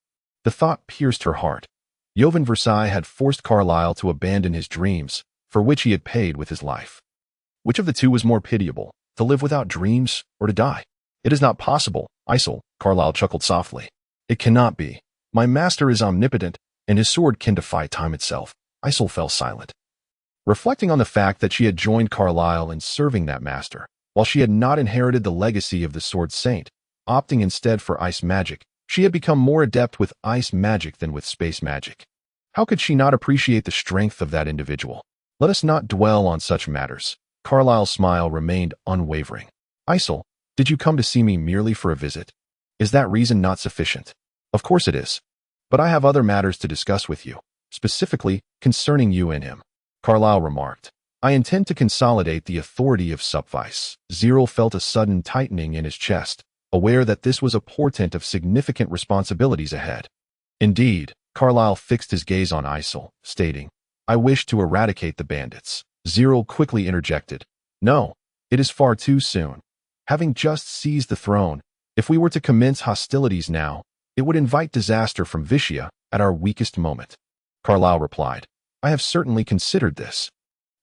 The thought pierced her heart. Jovan Versailles had forced Carlyle to abandon his dreams, for which he had paid with his life. Which of the two was more pitiable, to live without dreams or to die? "It is not possible, Isel," Carlyle chuckled softly. "It cannot be. My master is omnipotent, and his sword can defy time itself." Isel fell silent, reflecting on the fact that she had joined Carlyle in serving that master, while she had not inherited the legacy of the Sword Saint, opting instead for ice magic. She had become more adept with ice magic than with space magic. How could she not appreciate the strength of that individual? Let us not dwell on such matters. Carlyle's smile remained unwavering. "Isel, did you come to see me merely for a visit? Is that reason not sufficient?" "Of course it is. But I have other matters to discuss with you, specifically concerning you and him," Carlyle remarked. "I intend to consolidate the authority of Subvice." Zero felt a sudden tightening in his chest, aware that this was a portent of significant responsibilities ahead. "Indeed," Carlyle fixed his gaze on Isel, stating, "I wish to eradicate the bandits." Zero quickly interjected, "No, it is far too soon. Having just seized the throne, if we were to commence hostilities now, it would invite disaster from Vicia at our weakest moment." Carlyle replied, "I have certainly considered this,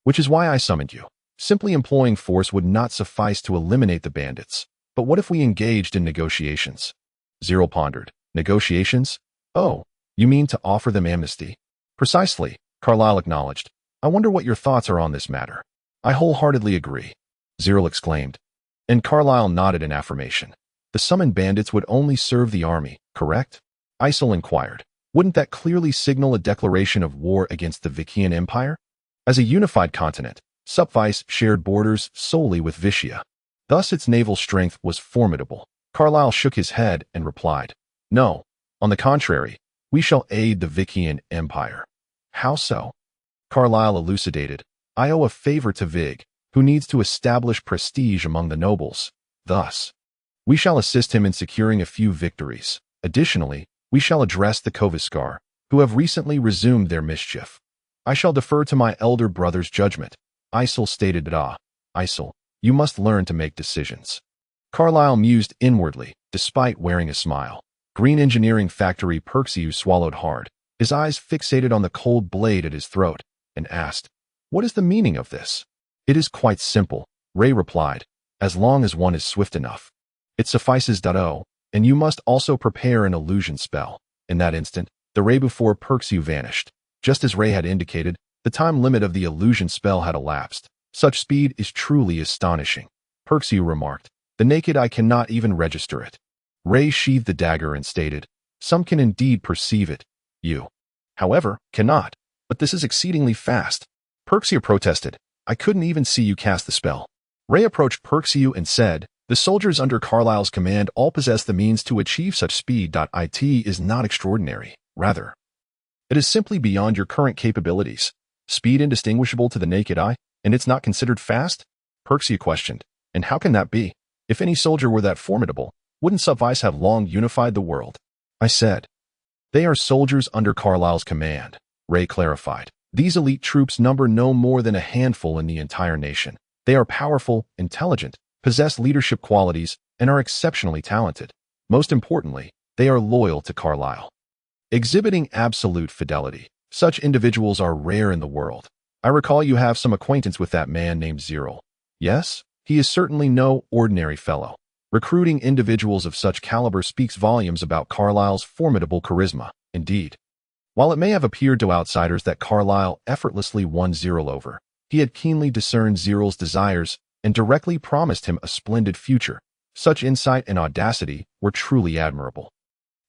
which is why I summoned you. Simply employing force would not suffice to eliminate the bandits. But what if we engaged in negotiations?" Zero pondered. "Negotiations? Oh, You mean to offer them amnesty? Precisely, Carlyle acknowledged. I wonder what your thoughts are on this matter. I wholeheartedly agree, Cyril exclaimed. And Carlyle nodded in affirmation. The summoned bandits would only serve the army, correct? Isel inquired. Wouldn't that clearly signal a declaration of war against the Vikian Empire? As a unified continent, Supvice shared borders solely with Vicia. Thus its naval strength was formidable. Carlyle shook his head and replied, No, on the contrary, we shall aid the Vikian Empire. How so? Carlyle elucidated. I owe a favor to Vig, who needs to establish prestige among the nobles. Thus, we shall assist him in securing a few victories. Additionally, we shall address the Koviskar, who have recently resumed their mischief. I shall defer to my elder brother's judgment. Isel stated. Isel, you must learn to make decisions. Carlyle mused inwardly, despite wearing a smile. Green Engineering Factory Perxiu swallowed hard, his eyes fixated on the cold blade at his throat, and asked, What is the meaning of this? It is quite simple, Ray replied, as long as one is swift enough. It suffices. And you must also prepare an illusion spell. In that instant, the ray before Perxiu vanished. Just as Ray had indicated, the time limit of the illusion spell had elapsed. Such speed is truly astonishing, Perxiu remarked. The naked eye cannot even register it. Ray sheathed the dagger and stated, Some can indeed perceive it. You, however, cannot. But this is exceedingly fast. Perxiu protested. I couldn't even see you cast the spell. Ray approached Perxiu and said, The soldiers under Carlyle's command all possess the means to achieve such speed. It is not extraordinary. Rather, it is simply beyond your current capabilities. Speed indistinguishable to the naked eye, and it's not considered fast? Perxiu questioned. And how can that be? If any soldier were that formidable, wouldn't Supvice have long unified the world? I said. They are soldiers under Carlyle's command, Ray clarified. These elite troops number no more than a handful in the entire nation. They are powerful, intelligent, possess leadership qualities, and are exceptionally talented. Most importantly, they are loyal to Carlyle, exhibiting absolute fidelity. Such individuals are rare in the world. I recall you have some acquaintance with that man named Cyril. Yes, he is certainly no ordinary fellow. Recruiting individuals of such caliber speaks volumes about Carlyle's formidable charisma. Indeed, while it may have appeared to outsiders that Carlyle effortlessly won Cyril over, he had keenly discerned Cyril's desires and directly promised him a splendid future. Such insight and audacity were truly admirable.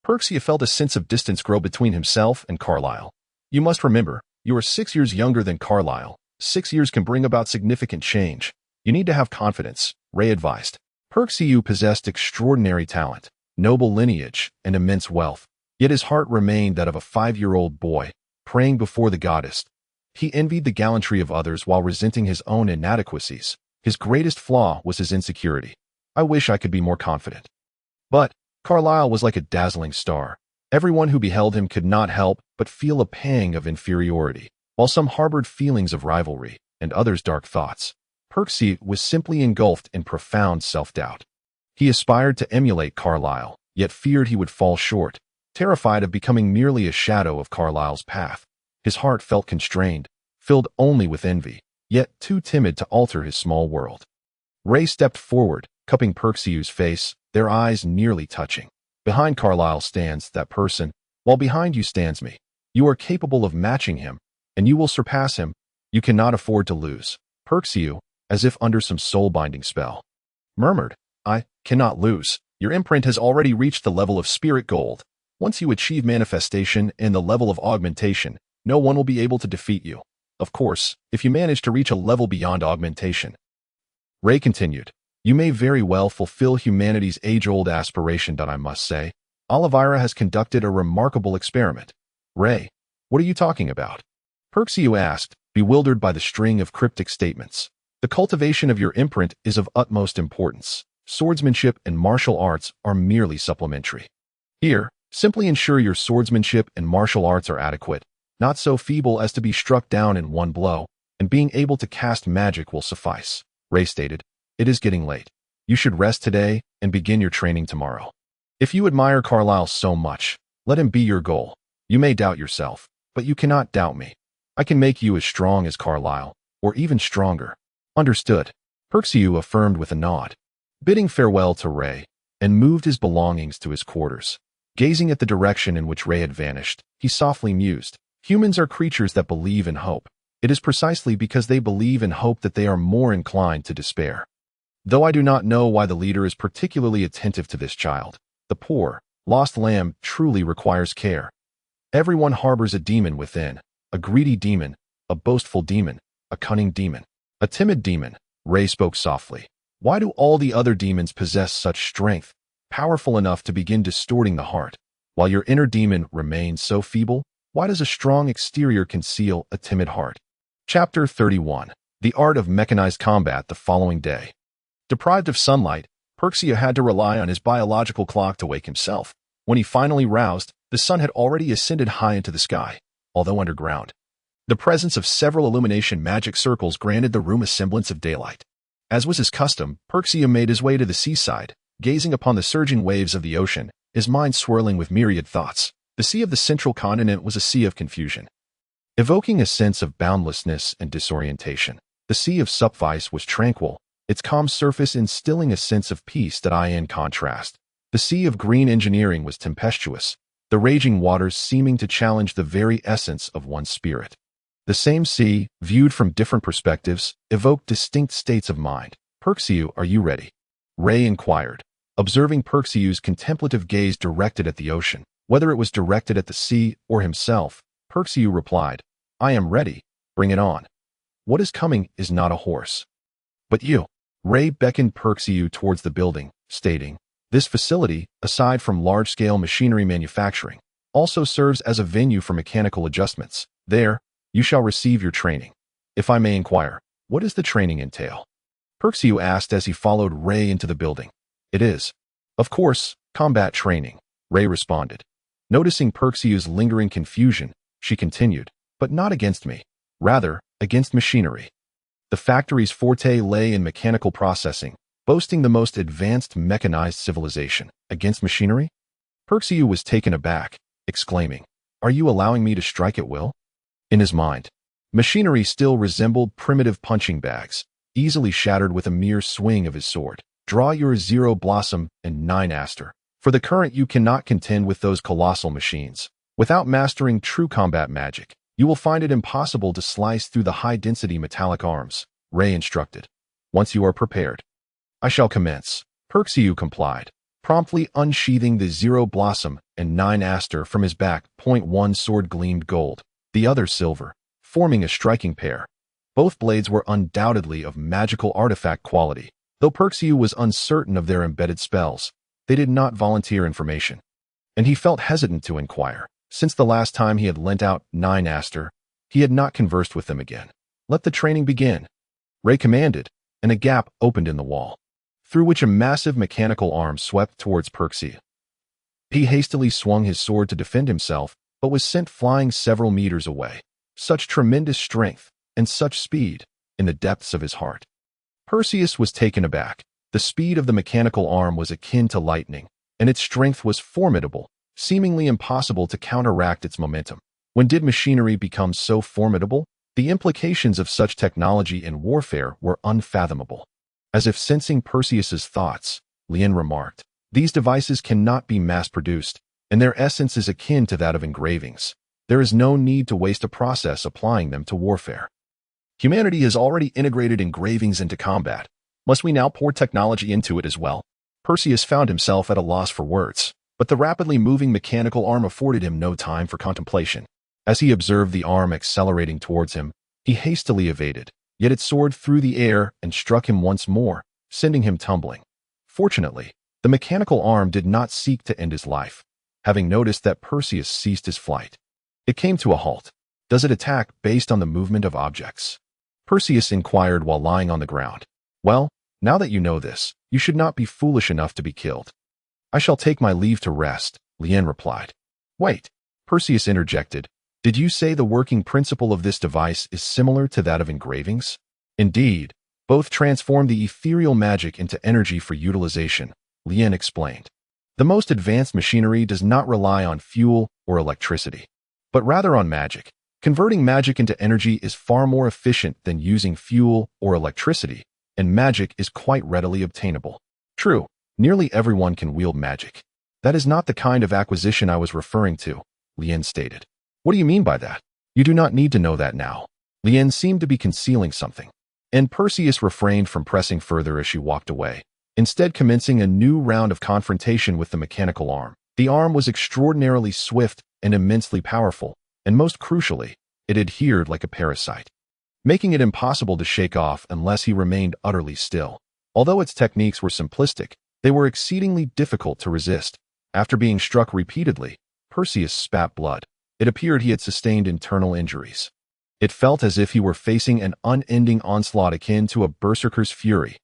Perxiu felt a sense of distance grow between himself and Carlyle. You must remember, you are 6 years younger than Carlyle. 6 years can bring about significant change. You need to have confidence, Ray advised. Perxiu possessed extraordinary talent, noble lineage, and immense wealth, yet his heart remained that of a 5-year-old boy, praying before the goddess. He envied the gallantry of others while resenting his own inadequacies. His greatest flaw was his insecurity. I wish I could be more confident. But Carlyle was like a dazzling star. Everyone who beheld him could not help but feel a pang of inferiority, while some harbored feelings of rivalry and others dark thoughts. Perxiu was simply engulfed in profound self-doubt. He aspired to emulate Carlyle, yet feared he would fall short, terrified of becoming merely a shadow of Carlyle's path. His heart felt constrained, filled only with envy, yet too timid to alter his small world. Ray stepped forward, cupping Perxiu's face, their eyes nearly touching. Behind Carlyle stands that person, while behind you stands me. You are capable of matching him, and you will surpass him. You cannot afford to lose. Perxiu, as if under some soul-binding spell, murmured, I cannot lose. Your imprint has already reached the level of spirit gold. Once you achieve manifestation and the level of augmentation, no one will be able to defeat you. Of course, if you manage to reach a level beyond augmentation. Ray continued, you may very well fulfill humanity's age-old aspiration. I must say, Olivira has conducted a remarkable experiment. Ray, what are you talking about? Perxiu asked, bewildered by the string of cryptic statements. The cultivation of your imprint is of utmost importance. Swordsmanship and martial arts are merely supplementary. Here, simply ensure your swordsmanship and martial arts are adequate, not so feeble as to be struck down in one blow, and being able to cast magic will suffice. Ray stated, it is getting late. You should rest today and begin your training tomorrow. If you admire Carlyle so much, let him be your goal. You may doubt yourself, but you cannot doubt me. I can make you as strong as Carlyle, or even stronger. Understood. Perxiu affirmed with a nod, bidding farewell to Ray, and moved his belongings to his quarters. Gazing at the direction in which Ray had vanished, he softly mused, "Humans are creatures that believe in hope. It is precisely because they believe in hope that they are more inclined to despair. Though I do not know why the leader is particularly attentive to this child, the poor, lost lamb truly requires care. Everyone harbors a demon within, a greedy demon, a boastful demon, a cunning demon, a timid demon." Ray spoke softly. "Why do all the other demons possess such strength, powerful enough to begin distorting the heart, while your inner demon remains so feeble? Why does a strong exterior conceal a timid heart?" Chapter 31. The Art of Mechanized Combat. The following day, deprived of sunlight, Perxia had to rely on his biological clock to wake himself. When he finally roused, the sun had already ascended high into the sky, although underground. The presence of several illumination magic circles granted the room a semblance of daylight. As was his custom, Perxia made his way to the seaside, gazing upon the surging waves of the ocean, his mind swirling with myriad thoughts. The sea of the central continent was a sea of confusion, evoking a sense of boundlessness and disorientation. The sea of Supvice was tranquil, its calm surface instilling a sense of peace that in contrast. The sea of green engineering was tempestuous, the raging waters seeming to challenge the very essence of one's spirit. The same sea, viewed from different perspectives, evoked distinct states of mind. "Perxiu, are you ready?" Ray inquired, observing Perxiu's contemplative gaze directed at the ocean. Whether it was directed at the sea or himself, Perxiu replied, "I am ready. Bring it on. What is coming is not a horse, but you." Ray beckoned Perxiu towards the building, stating, "This facility, aside from large-scale machinery manufacturing, also serves as a venue for mechanical adjustments. There, you shall receive your training. If I may inquire, what does the training entail?" Perxiu asked as he followed Ray into the building. "It is, of course, combat training," Ray responded. Noticing Perxiu's lingering confusion, she continued, "But not against me. Rather, against machinery. The factory's forte lay in mechanical processing, boasting the most advanced mechanized civilization. Against machinery?" Perxiu was taken aback, exclaiming, "Are you allowing me to strike at will?" In his mind, machinery still resembled primitive punching bags, easily shattered with a mere swing of his sword. "Draw your Zero Blossom and 9 Aster. For the current you cannot contend with those colossal machines. Without mastering true combat magic, you will find it impossible to slice through the high-density metallic arms," Ray instructed. "Once you are prepared, I shall commence." Perxiu complied, promptly unsheathing the Zero Blossom and 9 Aster from his back. One sword gleamed gold, the other silver, forming a striking pair. Both blades were undoubtedly of magical artifact quality. Though Perxiu was uncertain of their embedded spells, they did not volunteer information, and he felt hesitant to inquire. Since the last time he had lent out 9 Aster, he had not conversed with them again. "Let the training begin," Ray commanded, and a gap opened in the wall, through which a massive mechanical arm swept towards Perxiu. He hastily swung his sword to defend himself, but was sent flying several meters away. Such tremendous strength, and such speed, in the depths of his heart. Perseus was taken aback. The speed of the mechanical arm was akin to lightning, and its strength was formidable, seemingly impossible to counteract its momentum. When did machinery become so formidable? The implications of such technology in warfare were unfathomable. As if sensing Perseus's thoughts, Lien remarked, "These devices cannot be mass-produced, and their essence is akin to that of engravings. There is no need to waste a process applying them to warfare. Humanity has already integrated engravings into combat. Must we now pour technology into it as well?" Perseus found himself at a loss for words, but the rapidly moving mechanical arm afforded him no time for contemplation. As he observed the arm accelerating towards him, he hastily evaded, yet it soared through the air and struck him once more, sending him tumbling. Fortunately, the mechanical arm did not seek to end his life, having noticed that Perseus ceased his flight. It came to a halt. "Does it attack based on the movement of objects?" Perseus inquired while lying on the ground. "Well, now that you know this, you should not be foolish enough to be killed." "I shall take my leave to rest," Lien replied. "Wait," Perseus interjected. "Did you say the working principle of this device is similar to that of engravings?" "Indeed, both transform the ethereal magic into energy for utilization," Lien explained. "The most advanced machinery does not rely on fuel or electricity, but rather on magic. Converting magic into energy is far more efficient than using fuel or electricity, and magic is quite readily obtainable. True, nearly everyone can wield magic. That is not the kind of acquisition I was referring to, Lien stated. What do you mean by that? You do not need to know that now. Lien seemed to be concealing something, and Perseus refrained from pressing further as she walked away, instead commencing a new round of confrontation with the mechanical arm. The arm was extraordinarily swift and immensely powerful, and most crucially, it adhered like a parasite, making it impossible to shake off unless he remained utterly still. Although its techniques were simplistic, they were exceedingly difficult to resist. After being struck repeatedly, Perseus spat blood. It appeared he had sustained internal injuries. It felt as if he were facing an unending onslaught akin to a berserker's fury.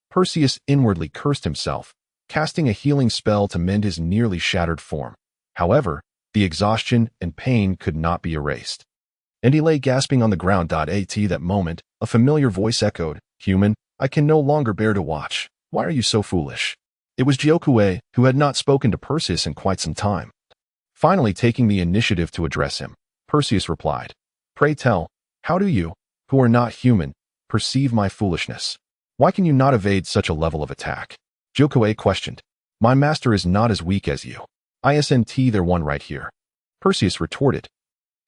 Perseus inwardly cursed himself, casting a healing spell to mend his nearly shattered form. However, the exhaustion and pain could not be erased, and he lay gasping on the ground. At that moment, a familiar voice echoed, "Human, I can no longer bear to watch. Why are you so foolish?" It was Gyokue, who had not spoken to Perseus in quite some time. Finally taking the initiative to address him, Perseus replied, "Pray tell, how do you, who are not human, perceive my foolishness? Why can you not evade such a level of attack?" Gyokue questioned. "My master is not as weak as you. Isn't there one right here?" Perseus retorted.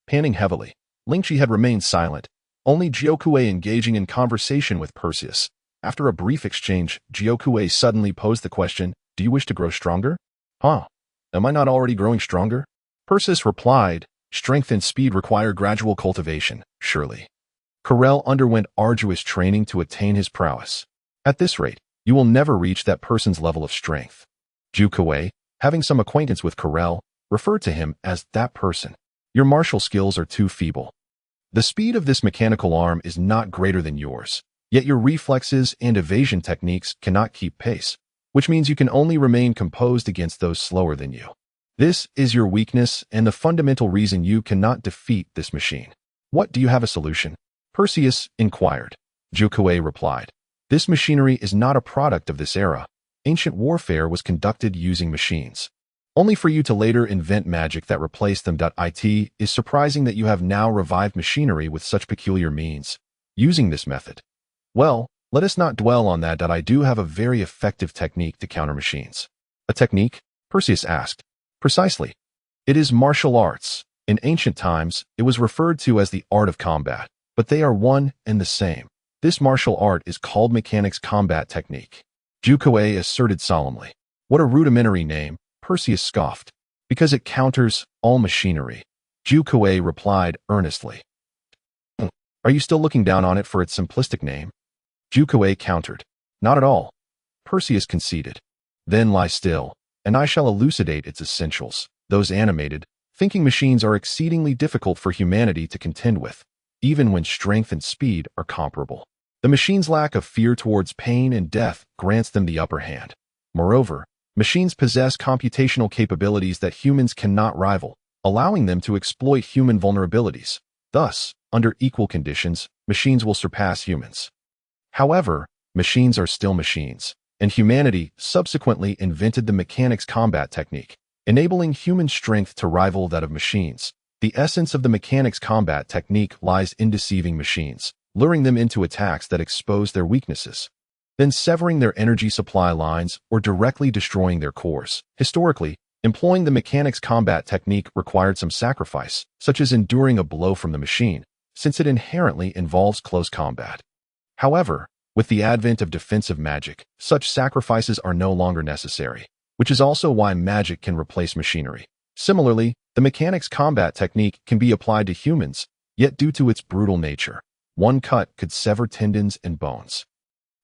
Panting heavily, Lingchi had remained silent, only Gyokue engaging in conversation with Perseus. After a brief exchange, Gyokue suddenly posed the question, "Do you wish to grow stronger?" "Huh? Am I not already growing stronger?" Perseus replied, "Strength and speed require gradual cultivation, surely. Corel underwent arduous training to attain his prowess. At this rate, you will never reach that person's level of strength." Gyokue, having some acquaintance with Corel, referred to him as that person. "Your martial skills are too feeble. The speed of this mechanical arm is not greater than yours, yet your reflexes and evasion techniques cannot keep pace, which means you can only remain composed against those slower than you. This is your weakness and the fundamental reason you cannot defeat this machine. What, do you have a solution?" Perseus inquired. Gyokue replied, "This machinery is not a product of this era. Ancient warfare was conducted using machines, only for you to later invent magic that replaced them. It is surprising that you have now revived machinery with such peculiar means, using this method. Well, let us not dwell on that. I do have a very effective technique to counter machines." "A technique?" Perseus asked. "Precisely. It is martial arts. In ancient times, it was referred to as the art of combat, but they are one and the same. This martial art is called mechanics combat technique," Gyokue asserted solemnly. "What a rudimentary name," Perseus scoffed. "Because it counters all machinery," Gyokue replied earnestly. "Are you still looking down on it for its simplistic name?" Gyokue countered. "Not at all," Perseus conceded. "Then lie still, and I shall elucidate its essentials. Those animated, thinking machines are exceedingly difficult for humanity to contend with, even when strength and speed are comparable. The machine's lack of fear towards pain and death grants them the upper hand. Moreover, machines possess computational capabilities that humans cannot rival, allowing them to exploit human vulnerabilities. Thus, under equal conditions, machines will surpass humans. However, machines are still machines, and humanity subsequently invented the mechanics combat technique, enabling human strength to rival that of machines. The essence of the mechanics combat technique lies in deceiving machines, luring them into attacks that expose their weaknesses, then severing their energy supply lines or directly destroying their cores. Historically, employing the mechanics combat technique required some sacrifice, such as enduring a blow from the machine, since it inherently involves close combat. However, with the advent of defensive magic, such sacrifices are no longer necessary, which is also why magic can replace machinery. Similarly, the mechanics combat technique can be applied to humans, yet due to its brutal nature, one cut could sever tendons and bones,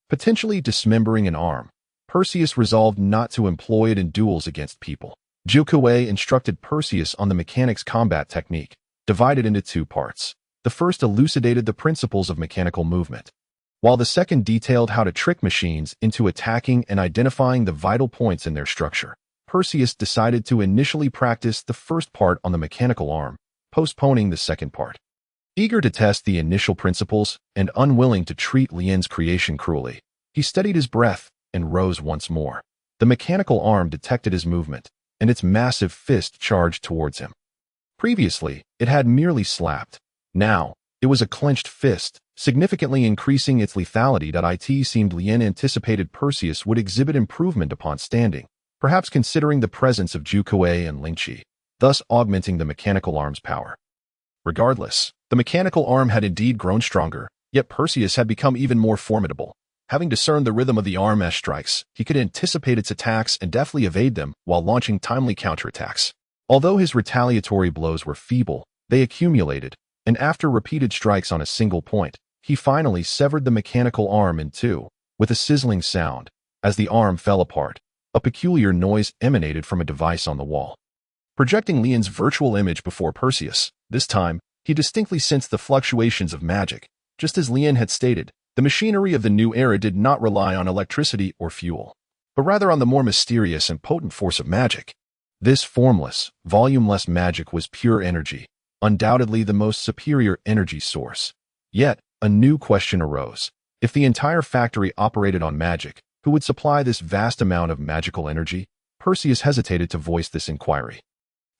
potentially dismembering an arm. Perseus resolved not to employ it in duels against people. Gyokue instructed Perseus on the mechanics combat technique, divided into two parts. The first elucidated the principles of mechanical movement, while the second detailed how to trick machines into attacking and identifying the vital points in their structure. Perseus decided to initially practice the first part on the mechanical arm, postponing the second part. Eager to test the initial principles and unwilling to treat Lien's creation cruelly, he steadied his breath and rose once more. The mechanical arm detected his movement, and its massive fist charged towards him. Previously, it had merely slapped. Now, it was a clenched fist, significantly increasing its lethality. It seemed Lien anticipated Perseus would exhibit improvement upon standing, perhaps considering the presence of Jukuei and Lingqi, thus augmenting the mechanical arm's power. Regardless, the mechanical arm had indeed grown stronger, yet Perseus had become even more formidable. Having discerned the rhythm of the arm-mesh strikes, he could anticipate its attacks and deftly evade them while launching timely counterattacks. Although his retaliatory blows were feeble, they accumulated, and after repeated strikes on a single point, he finally severed the mechanical arm in two, with a sizzling sound. As the arm fell apart, a peculiar noise emanated from a device on the wall. Projecting Lion's virtual image before Perseus, this time, he distinctly sensed the fluctuations of magic. Just as Lian had stated, the machinery of the new era did not rely on electricity or fuel, but rather on the more mysterious and potent force of magic. This formless, volumeless magic was pure energy, undoubtedly the most superior energy source. Yet, a new question arose. If the entire factory operated on magic, who would supply this vast amount of magical energy? Perseus hesitated to voice this inquiry,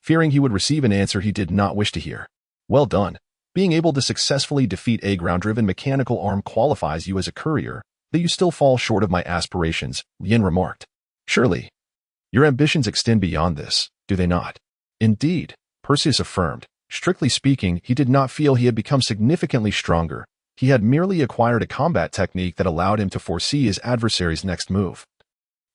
fearing he would receive an answer he did not wish to hear. Well done. Being able to successfully defeat a ground-driven mechanical arm qualifies you as a courier, though you still fall short of my aspirations, Lien remarked. Surely, your ambitions extend beyond this, do they not? Indeed, Perseus affirmed. Strictly speaking, he did not feel he had become significantly stronger. He had merely acquired a combat technique that allowed him to foresee his adversary's next move,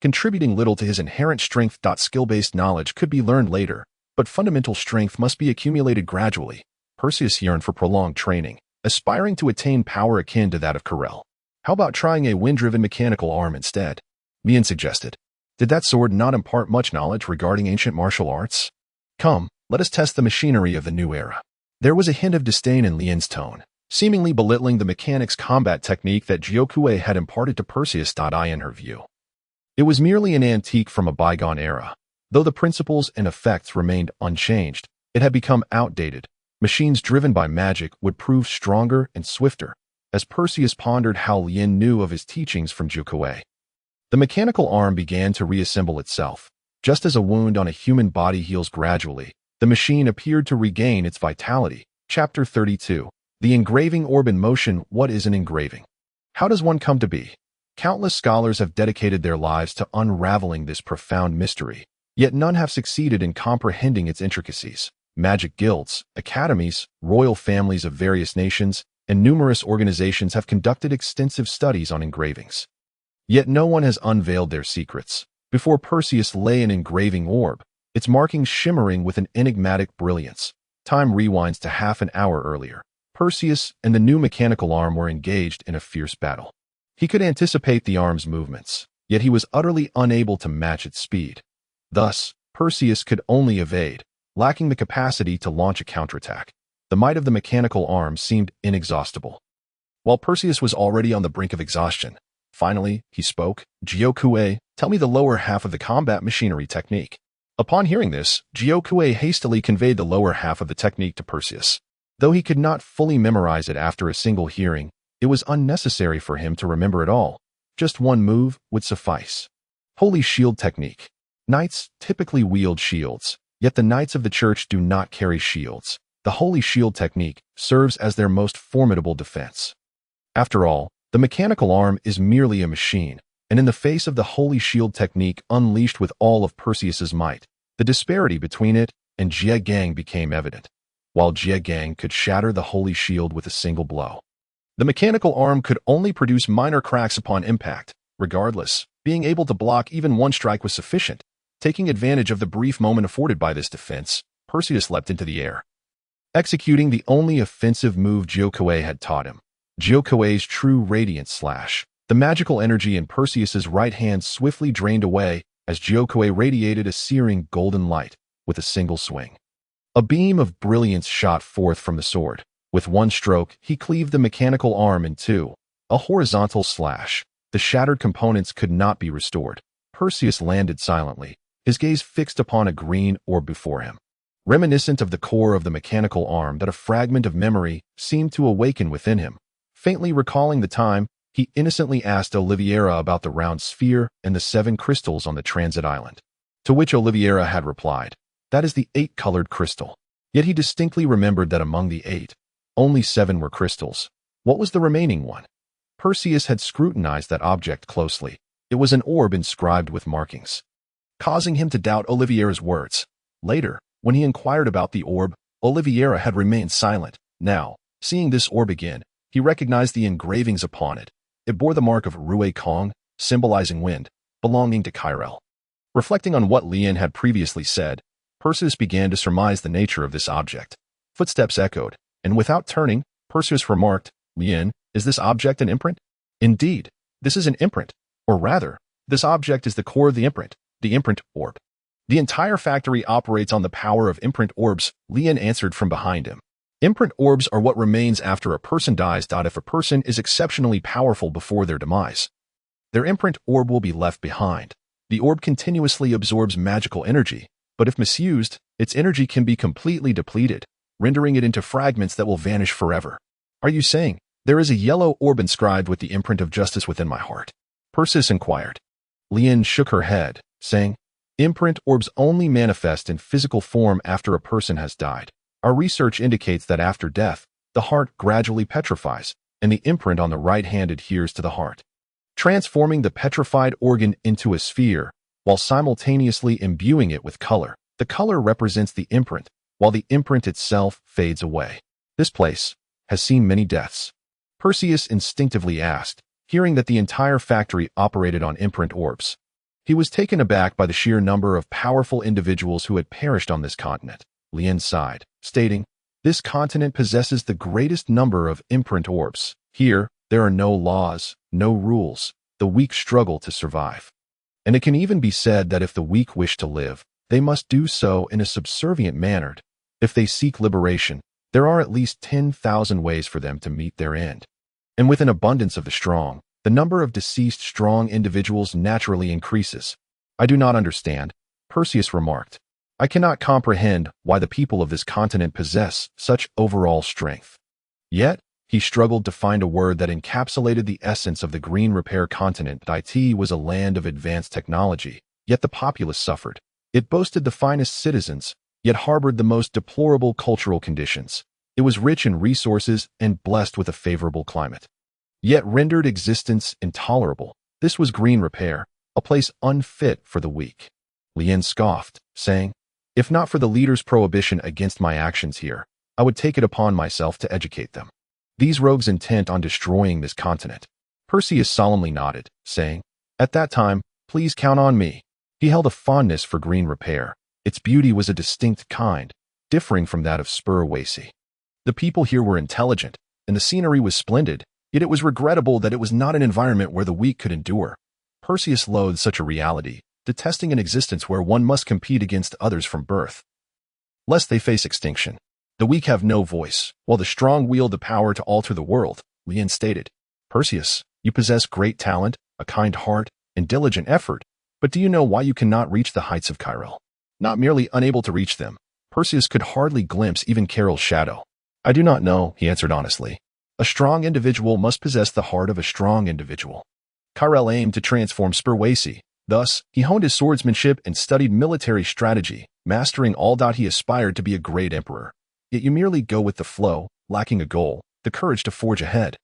contributing little to his inherent strength. Skill-based knowledge could be learned later, but fundamental strength must be accumulated gradually. Perseus yearned for prolonged training, aspiring to attain power akin to that of Corel. How about trying a wind-driven mechanical arm instead? Mian suggested. Did that sword not impart much knowledge regarding ancient martial arts? Come, let us test the machinery of the new era. There was a hint of disdain in Lian's tone, seemingly belittling the mechanic's combat technique that Gyokue had imparted to Perseus. In her view, it was merely an antique from a bygone era. Though the principles and effects remained unchanged, it had become outdated. Machines driven by magic would prove stronger and swifter. As Perseus pondered how Lien knew of his teachings from Gyokue, the mechanical arm began to reassemble itself. Just as a wound on a human body heals gradually, the machine appeared to regain its vitality. Chapter 32. The engraving orb in motion. What is an engraving? How does one come to be? Countless scholars have dedicated their lives to unraveling this profound mystery, yet none have succeeded in comprehending its intricacies. Magic guilds, academies, royal families of various nations, and numerous organizations have conducted extensive studies on engravings. Yet no one has unveiled their secrets. Before Perseus lay an engraving orb, its markings shimmering with an enigmatic brilliance. Time rewinds to half an hour earlier. Perseus and the new mechanical arm were engaged in a fierce battle. He could anticipate the arm's movements, yet he was utterly unable to match its speed. Thus, Perseus could only evade, lacking the capacity to launch a counterattack. The might of the mechanical arm seemed inexhaustible. While Perseus was already on the brink of exhaustion, finally, he spoke. Gyokue, tell me the lower half of the combat machinery technique. Upon hearing this, Gyokue hastily conveyed the lower half of the technique to Perseus. Though he could not fully memorize it after a single hearing, it was unnecessary for him to remember it all. Just one move would suffice. Holy Shield Technique. Knights typically wield shields, yet the knights of the church do not carry shields. The Holy Shield Technique serves as their most formidable defense. After all, the mechanical arm is merely a machine, and in the face of the Holy Shield Technique unleashed with all of Perseus's might, the disparity between it and Jie Gang became evident. While Jie Gang could shatter the Holy Shield with a single blow, the mechanical arm could only produce minor cracks upon impact. Regardless, being able to block even one strike was sufficient. Taking advantage of the brief moment afforded by this defense, Perseus leapt into the air, executing the only offensive move Gyokue had taught him. Gyokue's true radiant slash. The magical energy in Perseus's right hand swiftly drained away as Gyokue radiated a searing golden light with a single swing. A beam of brilliance shot forth from the sword. With one stroke, he cleaved the mechanical arm in two. A horizontal slash. The shattered components could not be restored. Perseus landed silently, his gaze fixed upon a green orb before him. Reminiscent of the core of the mechanical arm, that a fragment of memory seemed to awaken within him. Faintly recalling the time, he innocently asked Oliviera about the round sphere and the 7 crystals on the transit island. To which Oliviera had replied, "That is the 8-colored crystal." Yet he distinctly remembered that among the 8, only 7 were crystals. What was the remaining one? Perseus had scrutinized that object closely. It was an orb inscribed with markings, causing him to doubt Oliviera's words. Later, when he inquired about the orb, Oliviera had remained silent. Now, seeing this orb again, he recognized the engravings upon it. It bore the mark of Rue Kong, symbolizing wind, belonging to Kyrell. Reflecting on what Lien had previously said, Perseus began to surmise the nature of this object. Footsteps echoed, and without turning, Perseus remarked, "Lien, is this object an imprint?" "Indeed, this is an imprint. Or rather, this object is the core of the imprint orb. The entire factory operates on the power of imprint orbs," Lien answered from behind him. Imprint orbs are what remains after a person dies. If a person is exceptionally powerful before their demise, their imprint orb will be left behind. The orb continuously absorbs magical energy, but if misused, its energy can be completely depleted, rendering it into fragments that will vanish forever. "Are you saying there is a yellow orb inscribed with the imprint of justice within my heart?" Perseus inquired. Lien shook her head, saying, "Imprint orbs only manifest in physical form after a person has died. Our research indicates that after death, the heart gradually petrifies, and the imprint on the right hand adheres to the heart, transforming the petrified organ into a sphere, while simultaneously imbuing it with color. The color represents the imprint, while the imprint itself fades away. This place has seen many deaths." Perseus instinctively asked, hearing that the entire factory operated on imprint orbs. He was taken aback by the sheer number of powerful individuals who had perished on this continent. Lien sighed, stating, "This continent possesses the greatest number of imprint orbs. Here, there are no laws, no rules. The weak struggle to survive. And it can even be said that if the weak wish to live, they must do so in a subservient manner. If they seek liberation, there are at least 10,000 ways for them to meet their end. And with an abundance of the strong, the number of deceased strong individuals naturally increases." "I do not understand," Perseus remarked. "I cannot comprehend why the people of this continent possess such overall strength." Yet, he struggled to find a word that encapsulated the essence of the green repair continent. Deity was a land of advanced technology, yet the populace suffered. It boasted the finest citizens, yet harbored the most deplorable cultural conditions. It was rich in resources and blessed with a favorable climate, yet rendered existence intolerable. This was green repair, a place unfit for the weak. Lien scoffed, saying, "If not for the leader's prohibition against my actions here, I would take it upon myself to educate them. These rogues intent on destroying this continent." Perseus solemnly nodded, saying, "At that time, please count on me." He held a fondness for green repair. Its beauty was a distinct kind, differing from that of Spurwasi. The people here were intelligent, and the scenery was splendid, yet it was regrettable that it was not an environment where the weak could endure. Perseus loathed such a reality, detesting an existence where one must compete against others from birth, lest they face extinction. "The weak have no voice, while the strong wield the power to alter the world," Lien stated. "Perseus, you possess great talent, a kind heart, and diligent effort, but do you know why you cannot reach the heights of Kyrell?" Not merely unable to reach them, Perseus could hardly glimpse even Kyrell's shadow. "I do not know," he answered honestly. "A strong individual must possess the heart of a strong individual." Kyrell aimed to transform Spurwasi. Thus, he honed his swordsmanship and studied military strategy, mastering all. He aspired to be a great emperor. Yet you merely go with the flow, lacking a goal, the courage to forge ahead,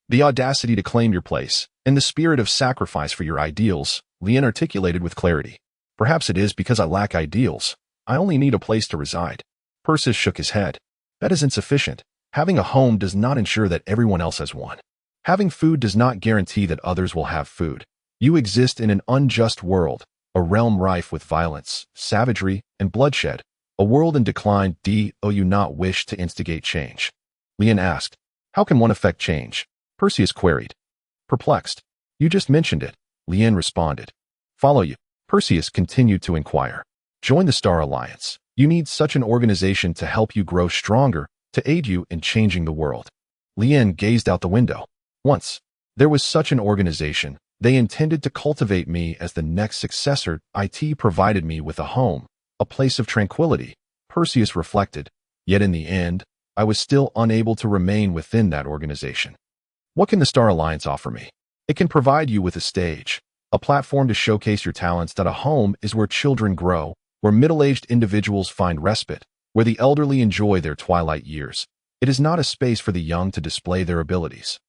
the audacity to claim your place, and the spirit of sacrifice for your ideals, Lien articulated with clarity. "Perhaps it is because I lack ideals. I only need a place to reside." Perseus shook his head. "That is insufficient. Having a home does not ensure that everyone else has one. Having food does not guarantee that others will have food. You exist in an unjust world, a realm rife with violence, savagery, and bloodshed, a world in decline. Do you not wish to instigate change?" Lien asked. "How can one affect change?" Perseus queried. Perplexed. "You just mentioned it," Lien responded. "Follow you." Perseus continued to inquire. "Join the Star Alliance. You need such an organization to help you grow stronger, to aid you in changing the world." Lien gazed out the window. "Once there was such an organization. They intended to cultivate me as the next successor. It provided me with a home, a place of tranquility." Perseus reflected. "Yet in the end, I was still unable to remain within that organization. What can the Star Alliance offer me? It can provide you with a stage, a platform to showcase your talents. A home is where children grow, where middle-aged individuals find respite, where the elderly enjoy their twilight years. It is not a space for the young to display their abilities.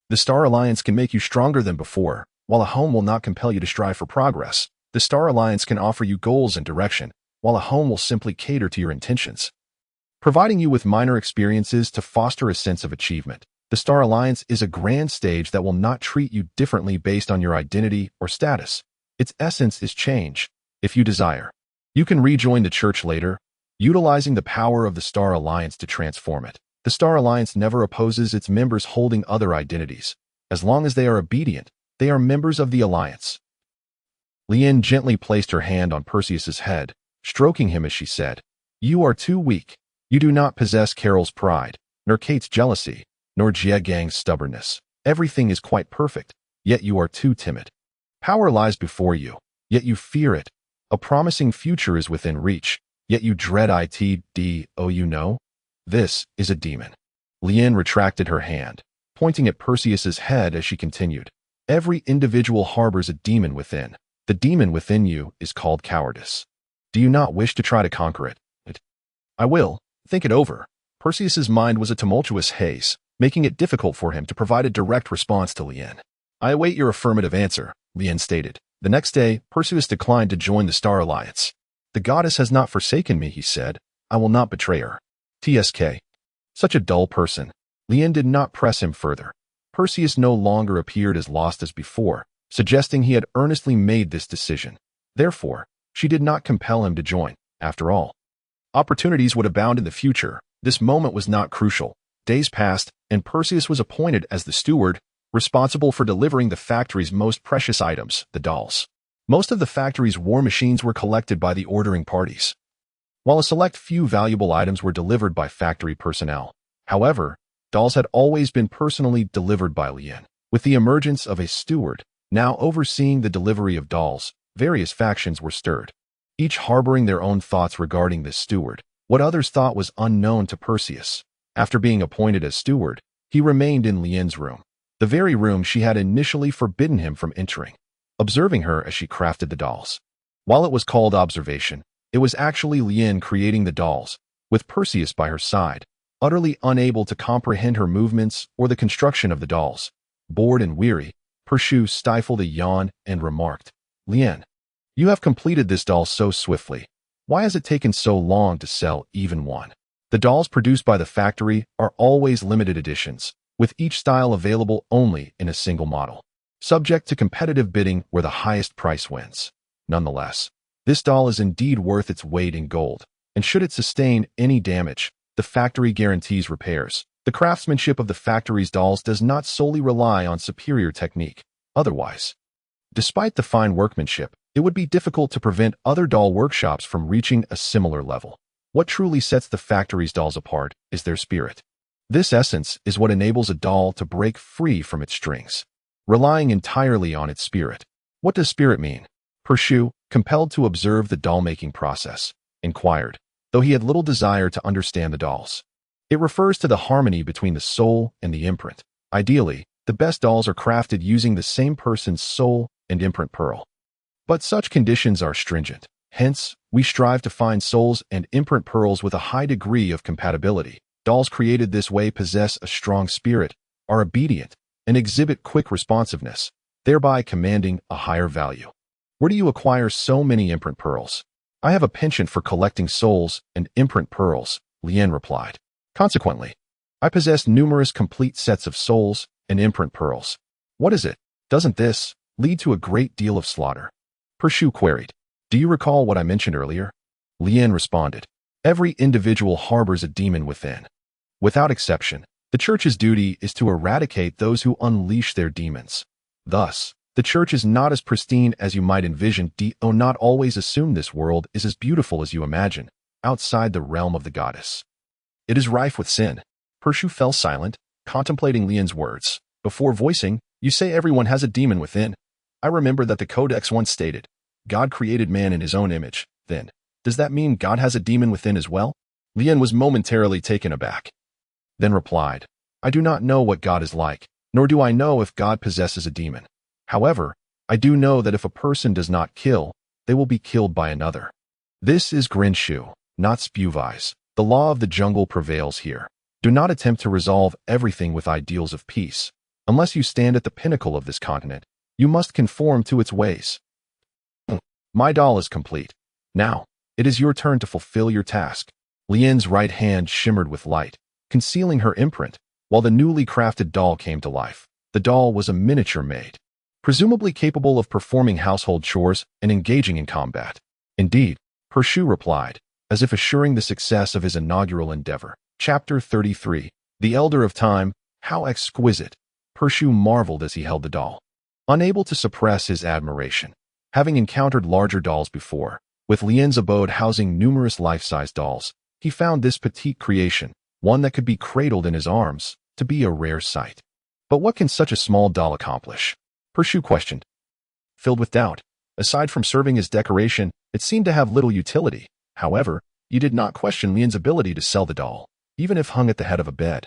The Star Alliance can make you stronger than before, while a home will not compel you to strive for progress." The Star Alliance can offer you goals and direction, while a home will simply cater to your intentions, providing you with minor experiences to foster a sense of achievement. The Star Alliance is a grand stage that will not treat you differently based on your identity or status. Its essence is change. If you desire, you can rejoin the church later, utilizing the power of the Star Alliance to transform it. The Star Alliance never opposes its members holding other identities. As long as they are obedient, they are members of the Alliance. Yearn gently placed her hand on Perseus's head, stroking him as she said, "You are too weak. You do not possess Carol's pride, nor Kate's jealousy, nor Jie Gang's stubbornness. Everything is quite perfect, yet you are too timid. Power lies before you, yet you fear it. A promising future is within reach, yet you dread it. Oh, you know? This is a demon." Yearn retracted her hand, pointing at Perseus's head as she continued, "Every individual harbors a demon within. The demon within you is called cowardice. Do you not wish to try to conquer it?" "I will. Think it over." Perseus's mind was a tumultuous haze, making it difficult for him to provide a direct response to Yearn. "I await your affirmative answer," Yearn stated. The next day, Perseus declined to join the Star Alliance. "The goddess has not forsaken me," he said. "I will not betray her." TSK. Such a dull person. Yearn did not press him further. Perseus no longer appeared as lost as before, suggesting he had earnestly made this decision. Therefore, she did not compel him to join. After all, opportunities would abound in the future. This moment was not crucial. Days passed, and Perseus was appointed as the steward, responsible for delivering the factory's most precious items, the dolls. Most of the factory's war machines were collected by the ordering parties, while a select few valuable items were delivered by factory personnel. However, dolls had always been personally delivered by Yearn. With the emergence of a steward, now overseeing the delivery of dolls, various factions were stirred, each harboring their own thoughts regarding this steward. What others thought was unknown to Perseus. After being appointed as steward, he remained in Yearn's room, the very room she had initially forbidden him from entering, observing her as she crafted the dolls. While it was called observation, it was actually Yearn creating the dolls, with Perseus by her side, utterly unable to comprehend her movements or the construction of the dolls. Bored and weary, Perseus stifled a yawn and remarked, "Yearn, you have completed this doll so swiftly. Why has it taken so long to sell even one?" The dolls produced by the factory are always limited editions, with each style available only in a single model, subject to competitive bidding where the highest price wins. Nonetheless, this doll is indeed worth its weight in gold, and should it sustain any damage, the factory guarantees repairs. The craftsmanship of the factory's dolls does not solely rely on superior technique. Otherwise, despite the fine workmanship, it would be difficult to prevent other doll workshops from reaching a similar level. What truly sets the factory's dolls apart is their spirit. This essence is what enables a doll to break free from its strings, relying entirely on its spirit. What does spirit mean? Perseus, compelled to observe the doll-making process, inquired, though he had little desire to understand the dolls. It refers to the harmony between the soul and the imprint. Ideally, the best dolls are crafted using the same person's soul and imprint pearl. But such conditions are stringent. Hence, we strive to find souls and imprint pearls with a high degree of compatibility. Dolls created this way possess a strong spirit, are obedient, and exhibit quick responsiveness, thereby commanding a higher value. Where do you acquire so many imprint pearls? "I have a penchant for collecting souls and imprint pearls," Yearn replied. "Consequently, I possess numerous complete sets of souls and imprint pearls." "What is it? Doesn't this lead to a great deal of slaughter?" Perseus queried. "Do you recall what I mentioned earlier?" Yearn responded. "Every individual harbors a demon within. Without exception, the church's duty is to eradicate those who unleash their demons. Thus, the church is not as pristine as you might envision. Do not always assume this world is as beautiful as you imagine, outside the realm of the goddess. It is rife with sin." Perseus fell silent, contemplating Yearn's words. Before voicing, "You say everyone has a demon within. I remember that the Codex once stated, God created man in his own image. Then, does that mean God has a demon within as well?" Yearn was momentarily taken aback, then replied, "I do not know what God is like, nor do I know if God possesses a demon. However, I do know that if a person does not kill, they will be killed by another. This is Grinshu, not Spuvise. The law of the jungle prevails here. Do not attempt to resolve everything with ideals of peace. Unless you stand at the pinnacle of this continent, you must conform to its ways." My doll is complete. Now, it is your turn to fulfill your task. Lian's right hand shimmered with light, concealing her imprint, while the newly crafted doll came to life. The doll was a miniature maid, presumably capable of performing household chores and engaging in combat. Indeed, Pershu replied, as if assuring the success of his inaugural endeavor. Chapter 33. The Elder of Time. How exquisite! Pershu marveled as he held the doll, unable to suppress his admiration. Having encountered larger dolls before, with Lian's abode housing numerous life-size dolls, he found this petite creation, one that could be cradled in his arms, to be a rare sight. But what can such a small doll accomplish? Pershu questioned, filled with doubt. Aside from serving as decoration, it seemed to have little utility. However, he did not question Lian's ability to sell the doll, even if hung at the head of a bed.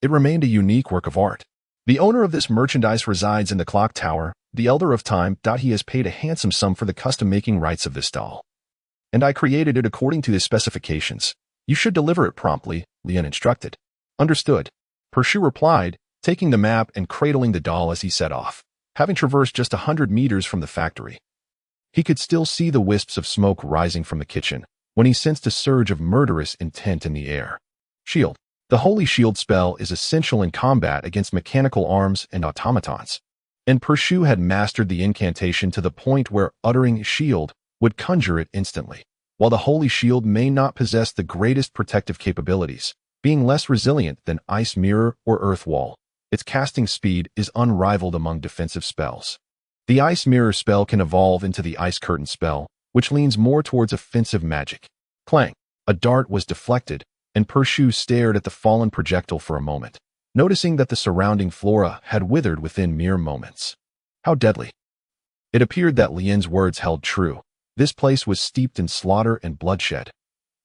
It remained a unique work of art. The owner of this merchandise resides in the clock tower, the Elder of Time. He has paid a handsome sum for the custom-making rights of this doll, and I created it according to his specifications. You should deliver it promptly, Lian instructed. Understood, Pershu replied, taking the map and cradling the doll as he set off. Having traversed just 100 meters from the factory, he could still see the wisps of smoke rising from the kitchen when he sensed a surge of murderous intent in the air. Shield. The Holy Shield spell is essential in combat against mechanical arms and automatons, and Pershu had mastered the incantation to the point where uttering shield would conjure it instantly. While the Holy Shield may not possess the greatest protective capabilities, being less resilient than Ice Mirror or Earth Wall, its casting speed is unrivaled among defensive spells. The Ice Mirror spell can evolve into the Ice Curtain spell, which leans more towards offensive magic. Clang! A dart was deflected, and Pershu stared at the fallen projectile for a moment, noticing that the surrounding flora had withered within mere moments. How deadly! It appeared that Lian's words held true. This place was steeped in slaughter and bloodshed.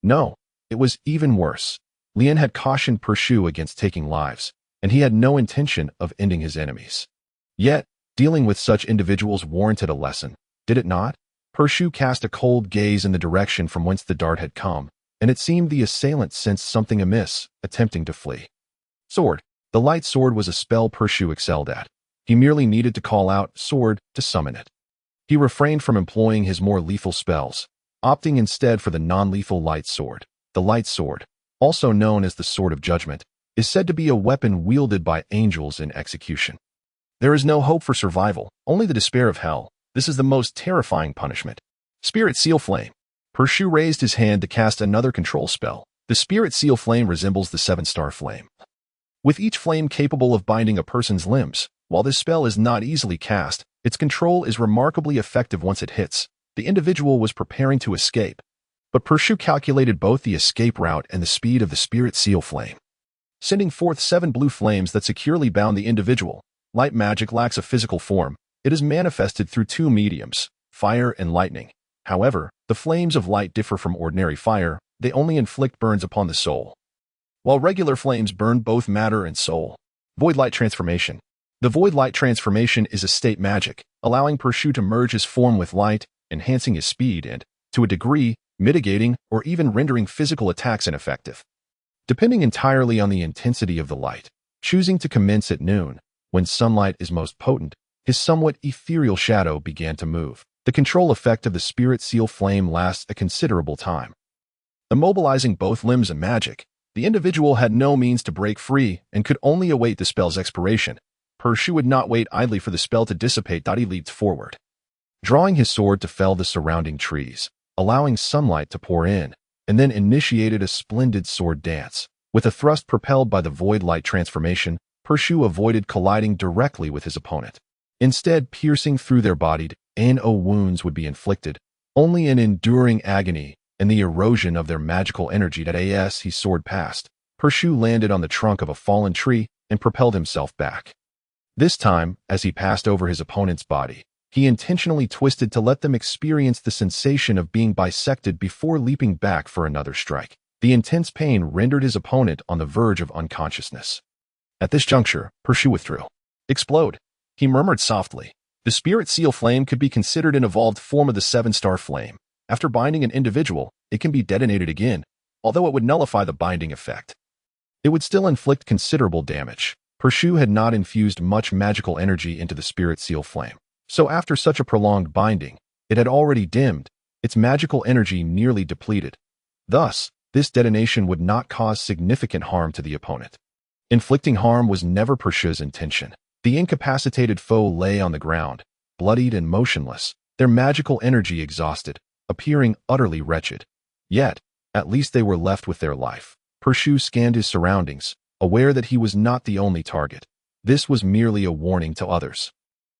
No, it was even worse. Lian had cautioned Pershu against taking lives, and he had no intention of ending his enemies. Yet, dealing with such individuals warranted a lesson, did it not? Pershu cast a cold gaze in the direction from whence the dart had come, and it seemed the assailant sensed something amiss, attempting to flee. Sword. The light sword was a spell Pershu excelled at. He merely needed to call out sword to summon it. He refrained from employing his more lethal spells, opting instead for the non-lethal light sword. The light sword, also known as the Sword of Judgment, is said to be a weapon wielded by angels in execution. There is no hope for survival, only the despair of hell. This is the most terrifying punishment. Spirit Seal Flame. Pershu raised his hand to cast another control spell. The Spirit Seal Flame resembles the 7-star flame, with each flame capable of binding a person's limbs. While this spell is not easily cast, its control is remarkably effective once it hits. The individual was preparing to escape, but Pershu calculated both the escape route and the speed of the Spirit Seal Flame, sending forth 7 blue flames that securely bound the individual. Light magic lacks a physical form. It is manifested through 2 mediums, fire and lightning. However, the flames of light differ from ordinary fire. They only inflict burns upon the soul, while regular flames burn both matter and soul. Void Light Transformation. The Void Light Transformation is a state magic, allowing Pershu to merge his form with light, enhancing his speed and, to a degree, mitigating or even rendering physical attacks ineffective. Depending entirely on the intensity of the light, choosing to commence at noon, when sunlight is most potent, his somewhat ethereal shadow began to move. The control effect of the Spirit Seal Flame lasts a considerable time, immobilizing both limbs and magic. The individual had no means to break free and could only await the spell's expiration. Pershu would not wait idly for the spell to dissipate. He leaped forward, drawing his sword to fell the surrounding trees, allowing sunlight to pour in, and then initiated a splendid sword dance. With a thrust propelled by the Void Light Transformation, Pershu avoided colliding directly with his opponent. Instead, piercing through their bodied, no wounds would be inflicted, only an enduring agony and the erosion of their magical energy. As he soared past, Pershu landed on the trunk of a fallen tree and propelled himself back. This time, as he passed over his opponent's body, he intentionally twisted to let them experience the sensation of being bisected before leaping back for another strike. The intense pain rendered his opponent on the verge of unconsciousness. At this juncture, Pershu withdrew. Explode, he murmured softly. The Spirit Seal Flame could be considered an evolved form of the 7-star flame. After binding an individual, it can be detonated again, although it would nullify the binding effect. It would still inflict considerable damage. Pershu had not infused much magical energy into the Spirit Seal Flame, so after such a prolonged binding, It had already dimmed, its magical energy nearly depleted. Thus, this detonation would not cause significant harm to the opponent. Inflicting harm was never Pershia's intention. The incapacitated foe lay on the ground, bloodied and motionless, their magical energy exhausted, appearing utterly wretched. Yet, at least they were left with their life. Pershiu scanned his surroundings, aware that he was not the only target. This was merely a warning to others.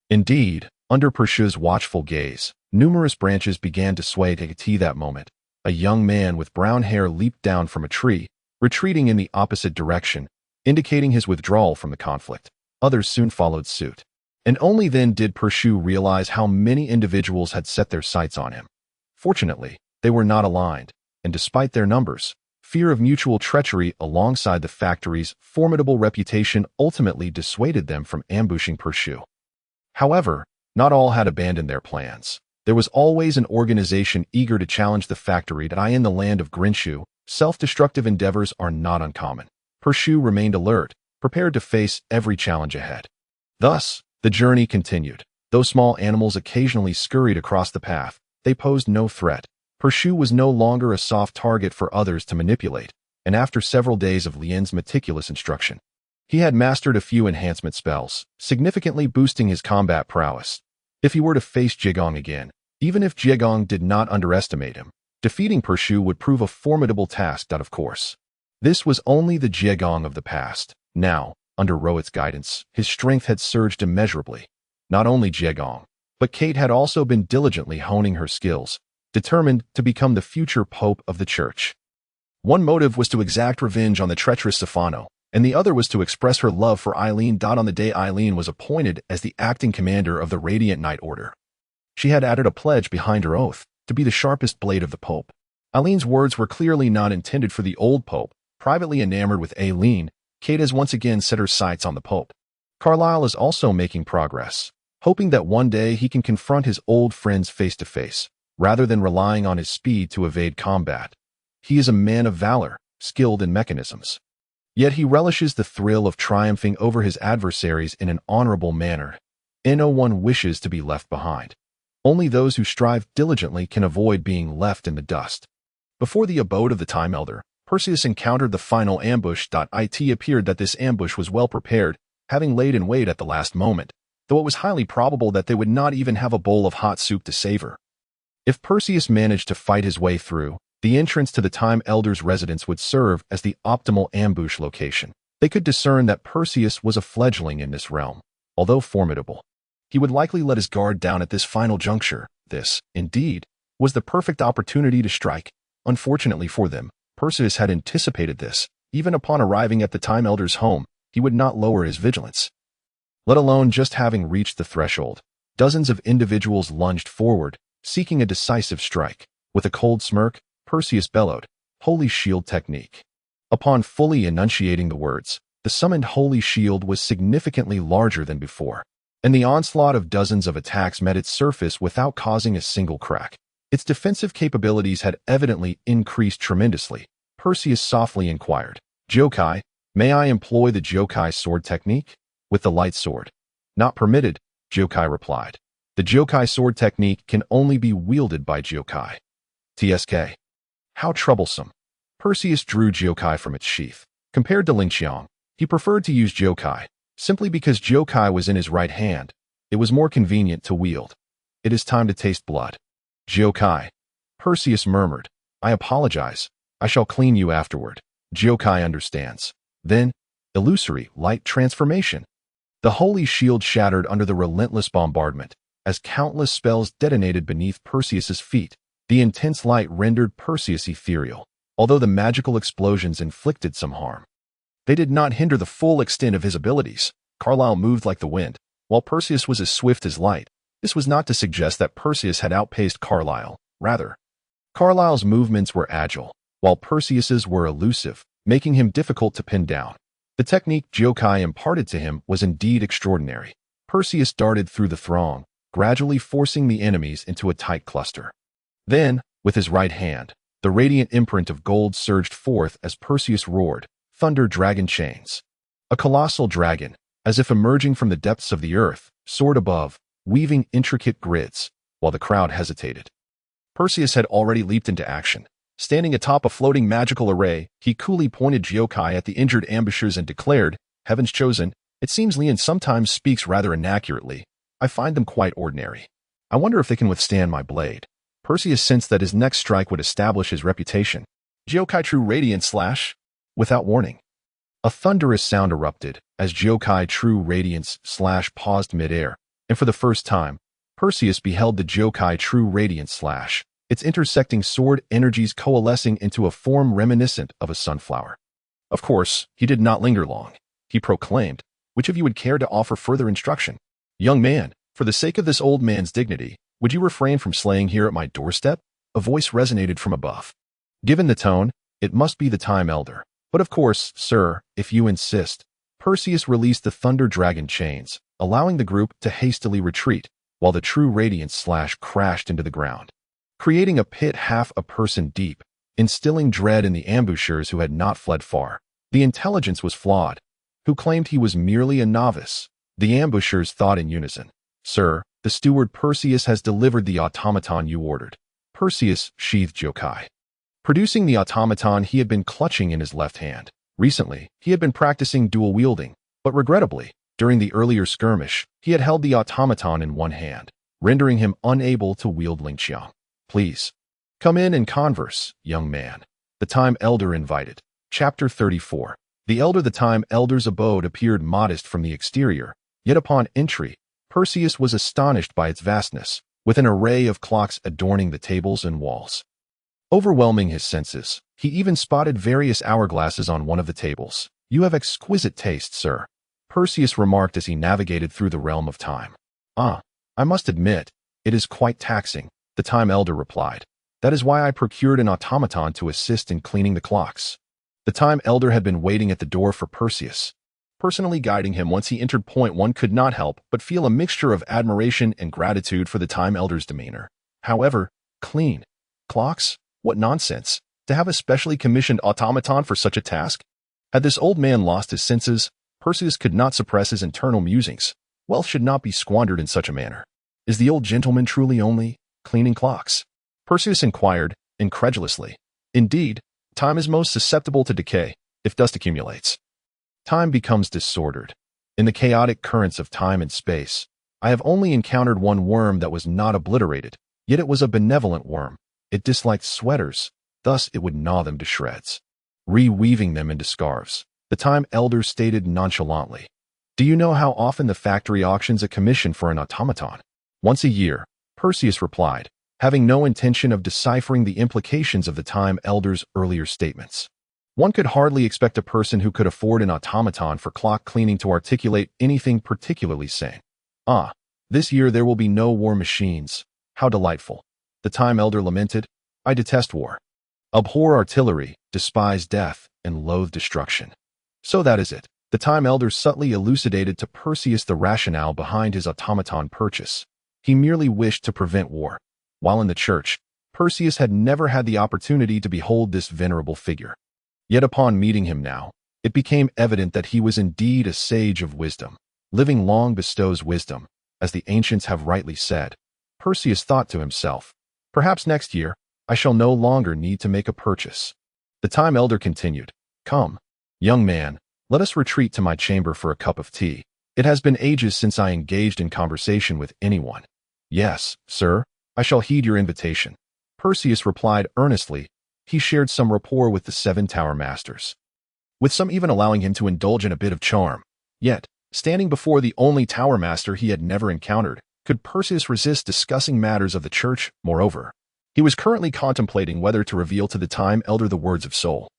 Indeed, under Pershia's watchful gaze, numerous branches began to sway to Deity that moment. A young man with brown hair leaped down from a tree, retreating in the opposite direction, indicating his withdrawal from the conflict. Others soon followed suit. And only then did Pershiu realize how many individuals had set their sights on him. Fortunately, they were not aligned, and despite their numbers, fear of mutual treachery alongside the factory's formidable reputation ultimately dissuaded them from ambushing Pershiu. However, not all had abandoned their plans. There was always an organization eager to challenge the factory that in the land of Grinshu, self-destructive endeavors are not uncommon. Pershiu remained alert, prepared to face every challenge ahead. Thus, the journey continued. Though small animals occasionally scurried across the path, they posed no threat. Pershiu was no longer a soft target for others to manipulate, and after several days of Lian's meticulous instruction, he had mastered a few enhancement spells, significantly boosting his combat prowess. If he were to face Jiegong again, even if Jiegong did not underestimate him, defeating Pershiu would prove a formidable task, of course. This was only the Jiegong of the past. Now, under Roet's guidance, his strength had surged immeasurably. Not only Jiegong, but Kate had also been diligently honing her skills, determined to become the future pope of the church. One motive was to exact revenge on the treacherous Safano, and the other was to express her love for Eileen. On the day Eileen was appointed as the acting commander of the Radiant Knight Order, she had added a pledge behind her oath to be the sharpest blade of the Pope. Eileen's words were clearly not intended for the old Pope. Privately enamored with Eileen, Kate has once again set her sights on the Pope. Carlyle is also making progress, hoping that one day he can confront his old friends face to face, rather than relying on his speed to evade combat. He is a man of valor, skilled in mechanisms. Yet he relishes the thrill of triumphing over his adversaries in an honorable manner. No one wishes to be left behind. Only those who strive diligently can avoid being left in the dust. Before the abode of the Time Elder, Perseus encountered the final ambush. It appeared that this ambush was well prepared, having laid in wait at the last moment, though it was highly probable that they would not even have a bowl of hot soup to savor. If Perseus managed to fight his way through, the entrance to the Time Elder's residence would serve as the optimal ambush location. They could discern that Perseus was a fledgling in this realm, although formidable. He would likely let his guard down at this final juncture. This, indeed, was the perfect opportunity to strike. Unfortunately for them, Perseus had anticipated this. Even upon arriving at the Time Elder's home, he would not lower his vigilance. Let alone just having reached the threshold, dozens of individuals lunged forward, seeking a decisive strike. With a cold smirk, Perseus bellowed, "Holy Shield Technique." Upon fully enunciating the words, the summoned Holy Shield was significantly larger than before, and the onslaught of dozens of attacks met its surface without causing a single crack. Its defensive capabilities had evidently increased tremendously. Perseus softly inquired, "Jokai, may I employ the Jokai sword technique?" "With the light sword." "Not permitted," Jokai replied. "The Jokai sword technique can only be wielded by Jokai." TSK. How troublesome. Perseus drew Jokai from its sheath. Compared to Lingqiang, he preferred to use Jokai, simply because Jokai was in his right hand. It was more convenient to wield. "It is time to taste blood." "Jokai." Perseus murmured, "I apologize. I shall clean you afterward." Jokai understands. Then, illusory light transformation. The holy shield shattered under the relentless bombardment, as countless spells detonated beneath Perseus's feet. The intense light rendered Perseus ethereal, although the magical explosions inflicted some harm. They did not hinder the full extent of his abilities. Carlyle moved like the wind, while Perseus was as swift as light. This was not to suggest that Perseus had outpaced Carlyle. Rather, Carlyle's movements were agile, while Perseus's were elusive, making him difficult to pin down. The technique Jokai imparted to him was indeed extraordinary. Perseus darted through the throng, gradually forcing the enemies into a tight cluster. Then, with his right hand, the radiant imprint of gold surged forth as Perseus roared, "Thunder Dragon Chains." A colossal dragon, as if emerging from the depths of the earth, soared above, weaving intricate grids. while the crowd hesitated. Perseus had already leaped into action. Standing atop a floating magical array, he coolly pointed Jyokai at the injured ambushers and declared, "Heaven's chosen, it seems Lian sometimes speaks rather inaccurately. I find them quite ordinary. I wonder if they can withstand my blade." Perseus sensed that his next strike would establish his reputation. Jyokai True Radiant Slash. Without warning, a thunderous sound erupted as Jyokai True Radiance Slash paused midair, and for the first time, Perseus beheld the Jyokai True Radiant Slash, its intersecting sword energies coalescing into a form reminiscent of a sunflower. Of course, he did not linger long. He proclaimed, "Which of you would care to offer further instruction? Young man, for the sake of this old man's dignity, would you refrain from slaying here at my doorstep?" A voice resonated from above. Given the tone, it must be the Time Elder. "But of course, sir, if you insist." Perseus released the Thunder Dragon chains, allowing the group to hastily retreat, while the True Radiance Slash crashed into the ground, creating a pit half a person deep, instilling dread in the ambushers who had not fled far. The intelligence was flawed. Who claimed he was merely a novice? The ambushers thought in unison. "Sir, the steward Perseus has delivered the automaton you ordered." Perseus sheathed Jyokai, producing the automaton he had been clutching in his left hand. Recently, he had been practicing dual wielding, but regrettably, during the earlier skirmish, he had held the automaton in one hand, rendering him unable to wield Lingqiang. "Please, come in and converse, young man," the Time Elder invited. Chapter 34. The Time Elder's abode appeared modest from the exterior, yet upon entry, Perseus was astonished by its vastness, with an array of clocks adorning the tables and walls. Overwhelming his senses, he even spotted various hourglasses on one of the tables. "You have exquisite taste, sir," Perseus remarked as he navigated through the realm of time. "Ah, I must admit, it is quite taxing," the Time Elder replied. "That is why I procured an automaton to assist in cleaning the clocks." The Time Elder had been waiting at the door for Perseus, personally guiding him. Once he entered point, one could not help but feel a mixture of admiration and gratitude for the Time Elder's demeanor. However, clean clocks? What nonsense! To have a specially commissioned automaton for such a task? Had this old man lost his senses? Perseus could not suppress his internal musings. Wealth should not be squandered in such a manner. Is the old gentleman truly only cleaning clocks? Perseus inquired, incredulously. Indeed, time is most susceptible to decay if dust accumulates. Time becomes disordered. In the chaotic currents of time and space, I have only encountered one worm that was not obliterated, yet it was a benevolent worm. It disliked sweaters, thus it would gnaw them to shreds, reweaving them into scarves. The Time Elder stated nonchalantly, "Do you know how often the factory auctions a commission for an automaton?" "Once a year," Perseus replied, having no intention of deciphering the implications of the Time Elder's earlier statements. One could hardly expect a person who could afford an automaton for clock cleaning to articulate anything particularly sane. "Ah, this year there will be no war machines. How delightful," the Time Elder lamented. "I detest war. Abhor artillery, despise death, and loathe destruction." "So that is it." The Time Elder subtly elucidated to Perseus the rationale behind his automaton purchase. He merely wished to prevent war. While in the church, Perseus had never had the opportunity to behold this venerable figure. Yet upon meeting him now, it became evident that he was indeed a sage of wisdom. Living long bestows wisdom, as the ancients have rightly said. Perseus thought to himself, "Perhaps next year, I shall no longer need to make a purchase." The Time Elder continued, "Come, young man, let us retreat to my chamber for a cup of tea. It has been ages since I engaged in conversation with anyone." "Yes, sir, I shall heed your invitation," Perseus replied earnestly. He shared some rapport with the 7 Tower Masters, with some even allowing him to indulge in a bit of charm. Yet, standing before the only Tower Master he had never encountered, could Perseus resist discussing matters of the church? Moreover, he was currently contemplating whether to reveal to the Time Elder the words of Soul,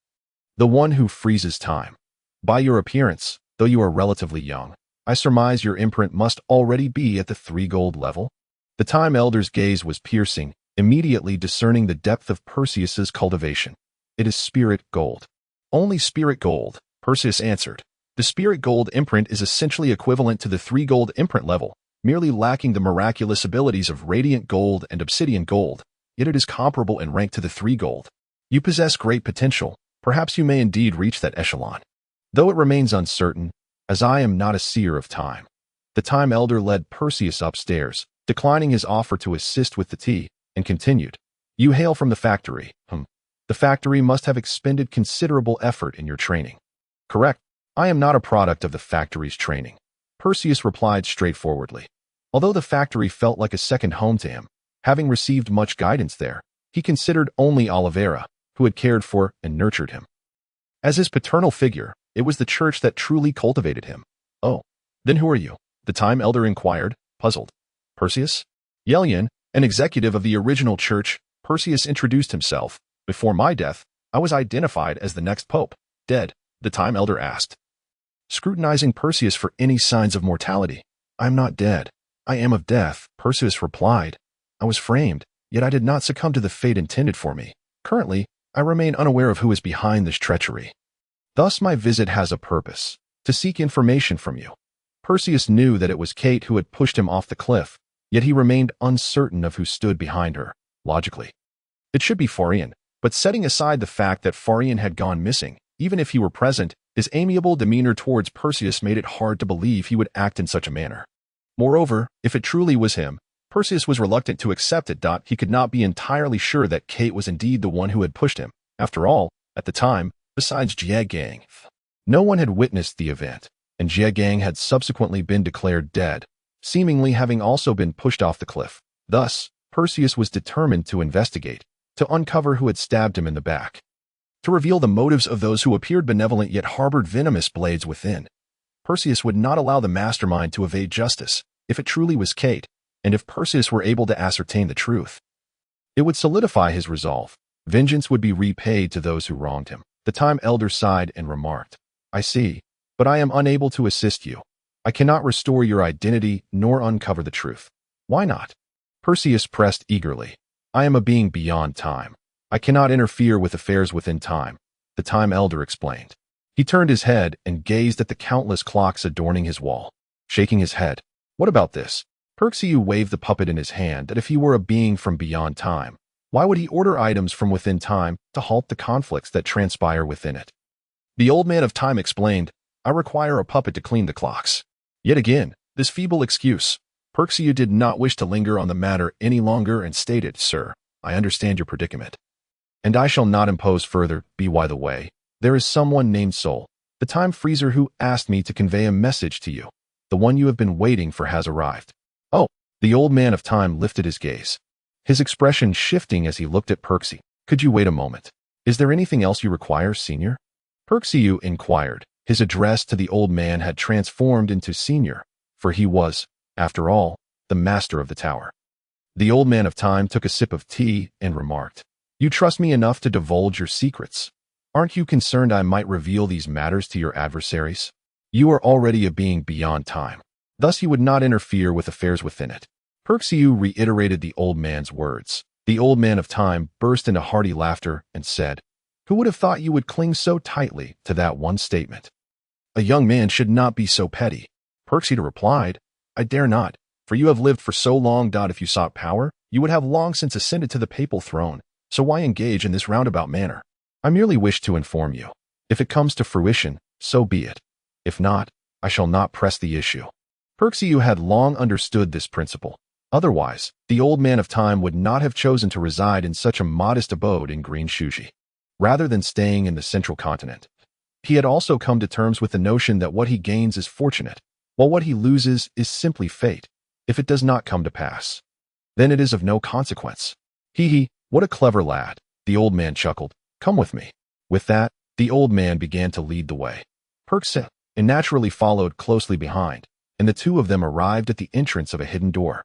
the one who freezes time. "By your appearance, though you are relatively young, I surmise your imprint must already be at the 3 gold level." The Time Elder's gaze was piercing, immediately discerning the depth of Perseus's cultivation. "It is spirit gold." "Only spirit gold," Perseus answered. "The spirit gold imprint is essentially equivalent to the 3 gold imprint level, merely lacking the miraculous abilities of radiant gold and obsidian gold, yet it is comparable in rank to the 3 gold. You possess great potential. Perhaps you may indeed reach that echelon, though it remains uncertain, as I am not a seer of time." The Time Elder led Perseus upstairs, declining his offer to assist with the tea, and continued, "You hail from the factory. The factory must have expended considerable effort in your training." "Correct. I am not a product of the factory's training," Perseus replied straightforwardly. Although the factory felt like a second home to him, having received much guidance there, he considered only Oliveira, who had cared for and nurtured him. As his paternal figure, it was the church that truly cultivated him. "Oh, then who are you?" the Time Elder inquired, puzzled. "Perseus?" "Yearn, an executive of the original church," Perseus introduced himself. "Before my death, I was identified as the next pope." "Dead?" the Time Elder asked, scrutinizing Perseus for any signs of mortality. "I am not dead. I am of death," Perseus replied. "I was framed, yet I did not succumb to the fate intended for me. Currently, I remain unaware of who is behind this treachery. Thus my visit has a purpose, to seek information from you." Perseus knew that it was Kate who had pushed him off the cliff, yet he remained uncertain of who stood behind her. Logically, it should be Farion, but setting aside the fact that Farion had gone missing, even if he were present, his amiable demeanor towards Perseus made it hard to believe he would act in such a manner. Moreover, if it truly was him, Perseus was reluctant to accept it. He could not be entirely sure that Kate was indeed the one who had pushed him. After all, at the time, besides Jiegang, no one had witnessed the event, and Jiegang had subsequently been declared dead, seemingly having also been pushed off the cliff. Thus, Perseus was determined to investigate, to uncover who had stabbed him in the back, to reveal the motives of those who appeared benevolent yet harbored venomous blades within. Perseus would not allow the mastermind to evade justice. If it truly was Kate, and if Perseus were able to ascertain the truth, it would solidify his resolve. Vengeance would be repaid to those who wronged him. The Time Elder sighed and remarked, "I see, but I am unable to assist you. I cannot restore your identity nor uncover the truth." "Why not?" Perseus pressed eagerly. "I am a being beyond time. I cannot interfere with affairs within time," the Time Elder explained. He turned his head and gazed at the countless clocks adorning his wall, shaking his head. "What about this?" Perseus waved the puppet in his hand. "That if he were a being from beyond time, why would he order items from within time to halt the conflicts that transpire within it?" The old man of time explained, "I require a puppet to clean the clocks." Yet again, this feeble excuse. Perseus did not wish to linger on the matter any longer and stated, "Sir, I understand your predicament, and I shall not impose further. By the way, there is someone named Sol, the time freezer, who asked me to convey a message to you. The one you have been waiting for has arrived." "Oh," the old man of time lifted his gaze, his expression shifting as he looked at Perseus. "Could you wait a moment? Is there anything else you require, Senior?" Perseus inquired. His address to the old man had transformed into Senior, for he was, after all, the master of the tower. The old man of time took a sip of tea and remarked, "You trust me enough to divulge your secrets. Aren't you concerned I might reveal these matters to your adversaries? You are already a being beyond time. Thus you would not interfere with affairs within it." Perseus reiterated the old man's words. The old man of time burst into hearty laughter and said, "Who would have thought you would cling so tightly to that one statement? A young man should not be so petty." Perseus replied, "I dare not, for you have lived for so long. If you sought power, you would have long since ascended to the papal throne, so why engage in this roundabout manner? I merely wish to inform you. If it comes to fruition, so be it. If not, I shall not press the issue." Perseus had long understood this principle. Otherwise, the old man of time would not have chosen to reside in such a modest abode in Green Shuji, rather than staying in the central continent. He had also come to terms with the notion that what he gains is fortunate, while what he loses is simply fate. If it does not come to pass, then it is of no consequence. What a clever lad," the old man chuckled. "Come with me." With that, the old man began to lead the way. Perseus naturally followed closely behind, and the two of them arrived at the entrance of a hidden door.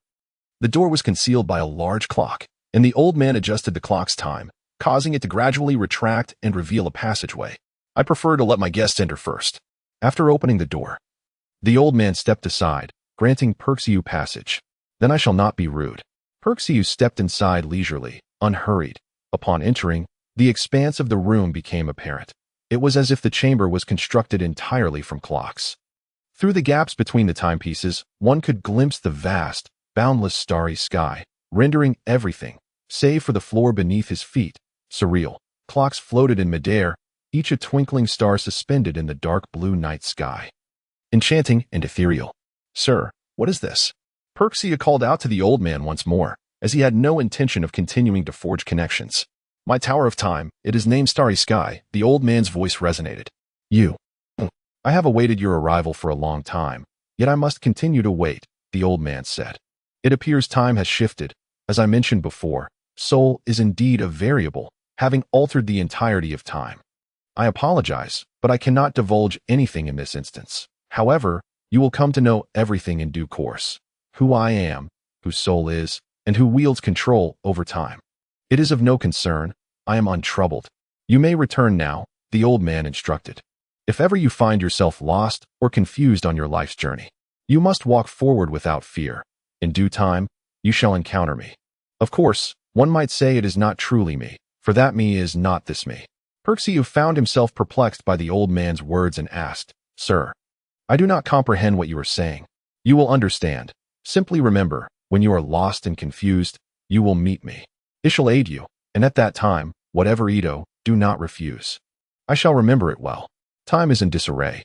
The door was concealed by a large clock, and the old man adjusted the clock's time, causing it to gradually retract and reveal a passageway. "I prefer to let my guests enter first." After opening the door, the old man stepped aside, granting Perseus passage. "Then I shall not be rude." Perseus stepped inside leisurely, unhurried. Upon entering, the expanse of the room became apparent. It was as if the chamber was constructed entirely from clocks. Through the gaps between the timepieces, one could glimpse the vast, boundless starry sky, rendering everything, save for the floor beneath his feet, surreal. Clocks floated in midair, each a twinkling star suspended in the dark blue night sky. Enchanting and ethereal. "Sir, what is this?" Perxia called out to the old man once more, as he had no intention of continuing to forge connections. My Tower of Time, it is named Starry Sky, the old man's voice resonated. I have awaited your arrival for a long time, yet I must continue to wait, the old man said. It appears time has shifted. As I mentioned before, soul is indeed a variable, having altered the entirety of time. I apologize, but I cannot divulge anything in this instance. However, you will come to know everything in due course. Who I am, who soul is, and who wields control over time. It is of no concern. I am untroubled. You may return now, the old man instructed. If ever you find yourself lost or confused on your life's journey, you must walk forward without fear. In due time, you shall encounter me. Of course, one might say it is not truly me, for that me is not this me. Perxia found himself perplexed by the old man's words and asked, Sir, I do not comprehend what you are saying. You will understand. Simply remember, when you are lost and confused, you will meet me. I shall aid you, and at that time, whatever Edo, do not refuse. I shall remember it well. Time is in disarray.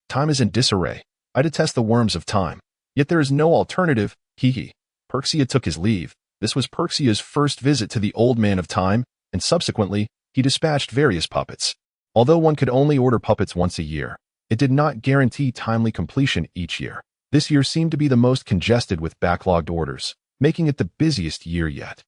Time is in disarray. I detest the worms of time. Yet there is no alternative. Perxia took his leave. This was Perxia's first visit to the old man of time, and subsequently, he dispatched various puppets. Although one could only order puppets once a year, it did not guarantee timely completion each year. This year seemed to be the most congested with backlogged orders, making it the busiest year yet.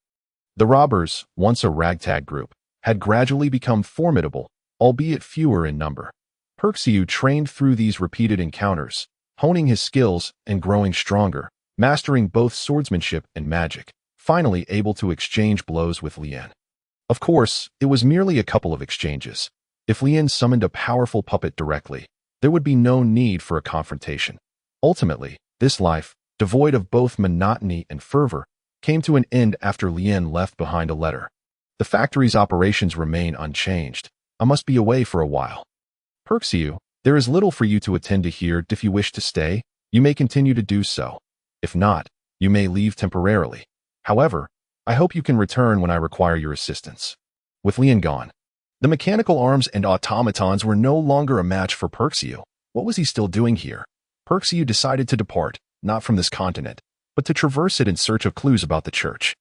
The robbers, once a ragtag group, had gradually become formidable, albeit fewer in number. Perxia trained through these repeated encounters, honing his skills and growing stronger, mastering both swordsmanship and magic, finally able to exchange blows with Lien. Of course, it was merely a couple of exchanges. If Lien summoned a powerful puppet directly, there would be no need for a confrontation. Ultimately, this life, devoid of both monotony and fervor, came to an end after Lien left behind a letter. The factory's operations remain unchanged. I must be away for a while. Perxia, there is little for you to attend to here. If you wish to stay, you may continue to do so. If not, you may leave temporarily. However, I hope you can return when I require your assistance. With Lien gone, the mechanical arms and automatons were no longer a match for Perxia. What was he still doing here? Perxia decided to depart, not from this continent, but to traverse it in search of clues about the church.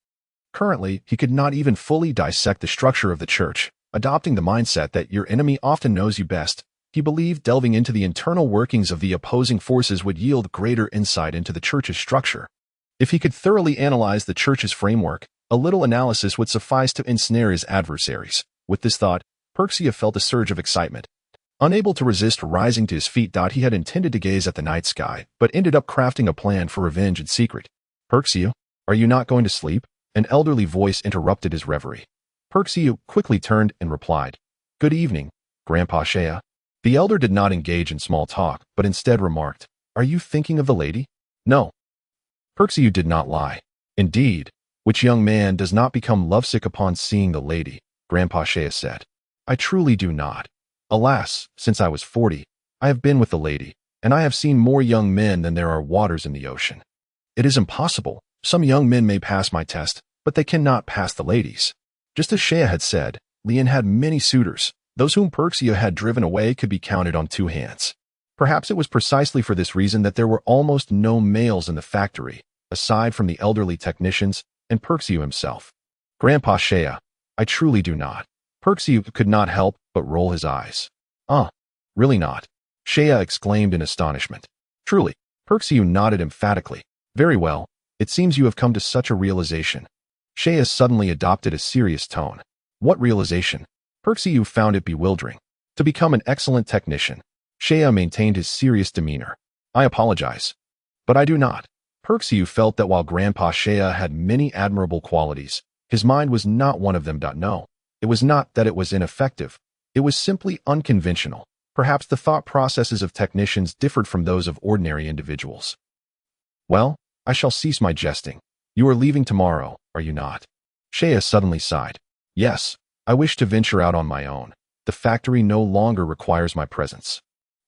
Currently, he could not even fully dissect the structure of the church, adopting the mindset that your enemy often knows you best. He believed delving into the internal workings of the opposing forces would yield greater insight into the church's structure. If he could thoroughly analyze the church's framework, a little analysis would suffice to ensnare his adversaries. With this thought, Perxia felt a surge of excitement. Unable to resist rising to his feet, he had intended to gaze at the night sky, but ended up crafting a plan for revenge in secret. Perxia, are you not going to sleep? An elderly voice interrupted his reverie. Perxia quickly turned and replied, Good evening, Grandpa Shea. The elder did not engage in small talk, but instead remarked, Are you thinking of the lady? No. Perxia did not lie. Indeed, which young man does not become lovesick upon seeing the lady? Grandpa Shea said. I truly do not. Alas, since I was 40, I have been with the lady, and I have seen more young men than there are waters in the ocean. It is impossible. Some young men may pass my test, but they cannot pass the ladies. Just as Shea had said, Lien had many suitors. Those whom Perxia had driven away could be counted on 2 hands. Perhaps it was precisely for this reason that there were almost no males in the factory, aside from the elderly technicians and Perxia himself. Grandpa Shea, I truly do not. Perxia could not help but roll his eyes. Really not? Shea exclaimed in astonishment. Truly. Perxia nodded emphatically. Very well, it seems you have come to such a realization. Shea suddenly adopted a serious tone. What realization? Perxia found it bewildering. To become an excellent technician, Shea maintained his serious demeanor. I apologize. But I do not. Perxia felt that while Grandpa Shea had many admirable qualities, his mind was not one of them. No, it was not that it was ineffective. It was simply unconventional. Perhaps the thought processes of technicians differed from those of ordinary individuals. Well, I shall cease my jesting. You are leaving tomorrow, are you not? Shea suddenly sighed. Yes, I wish to venture out on my own. The factory no longer requires my presence.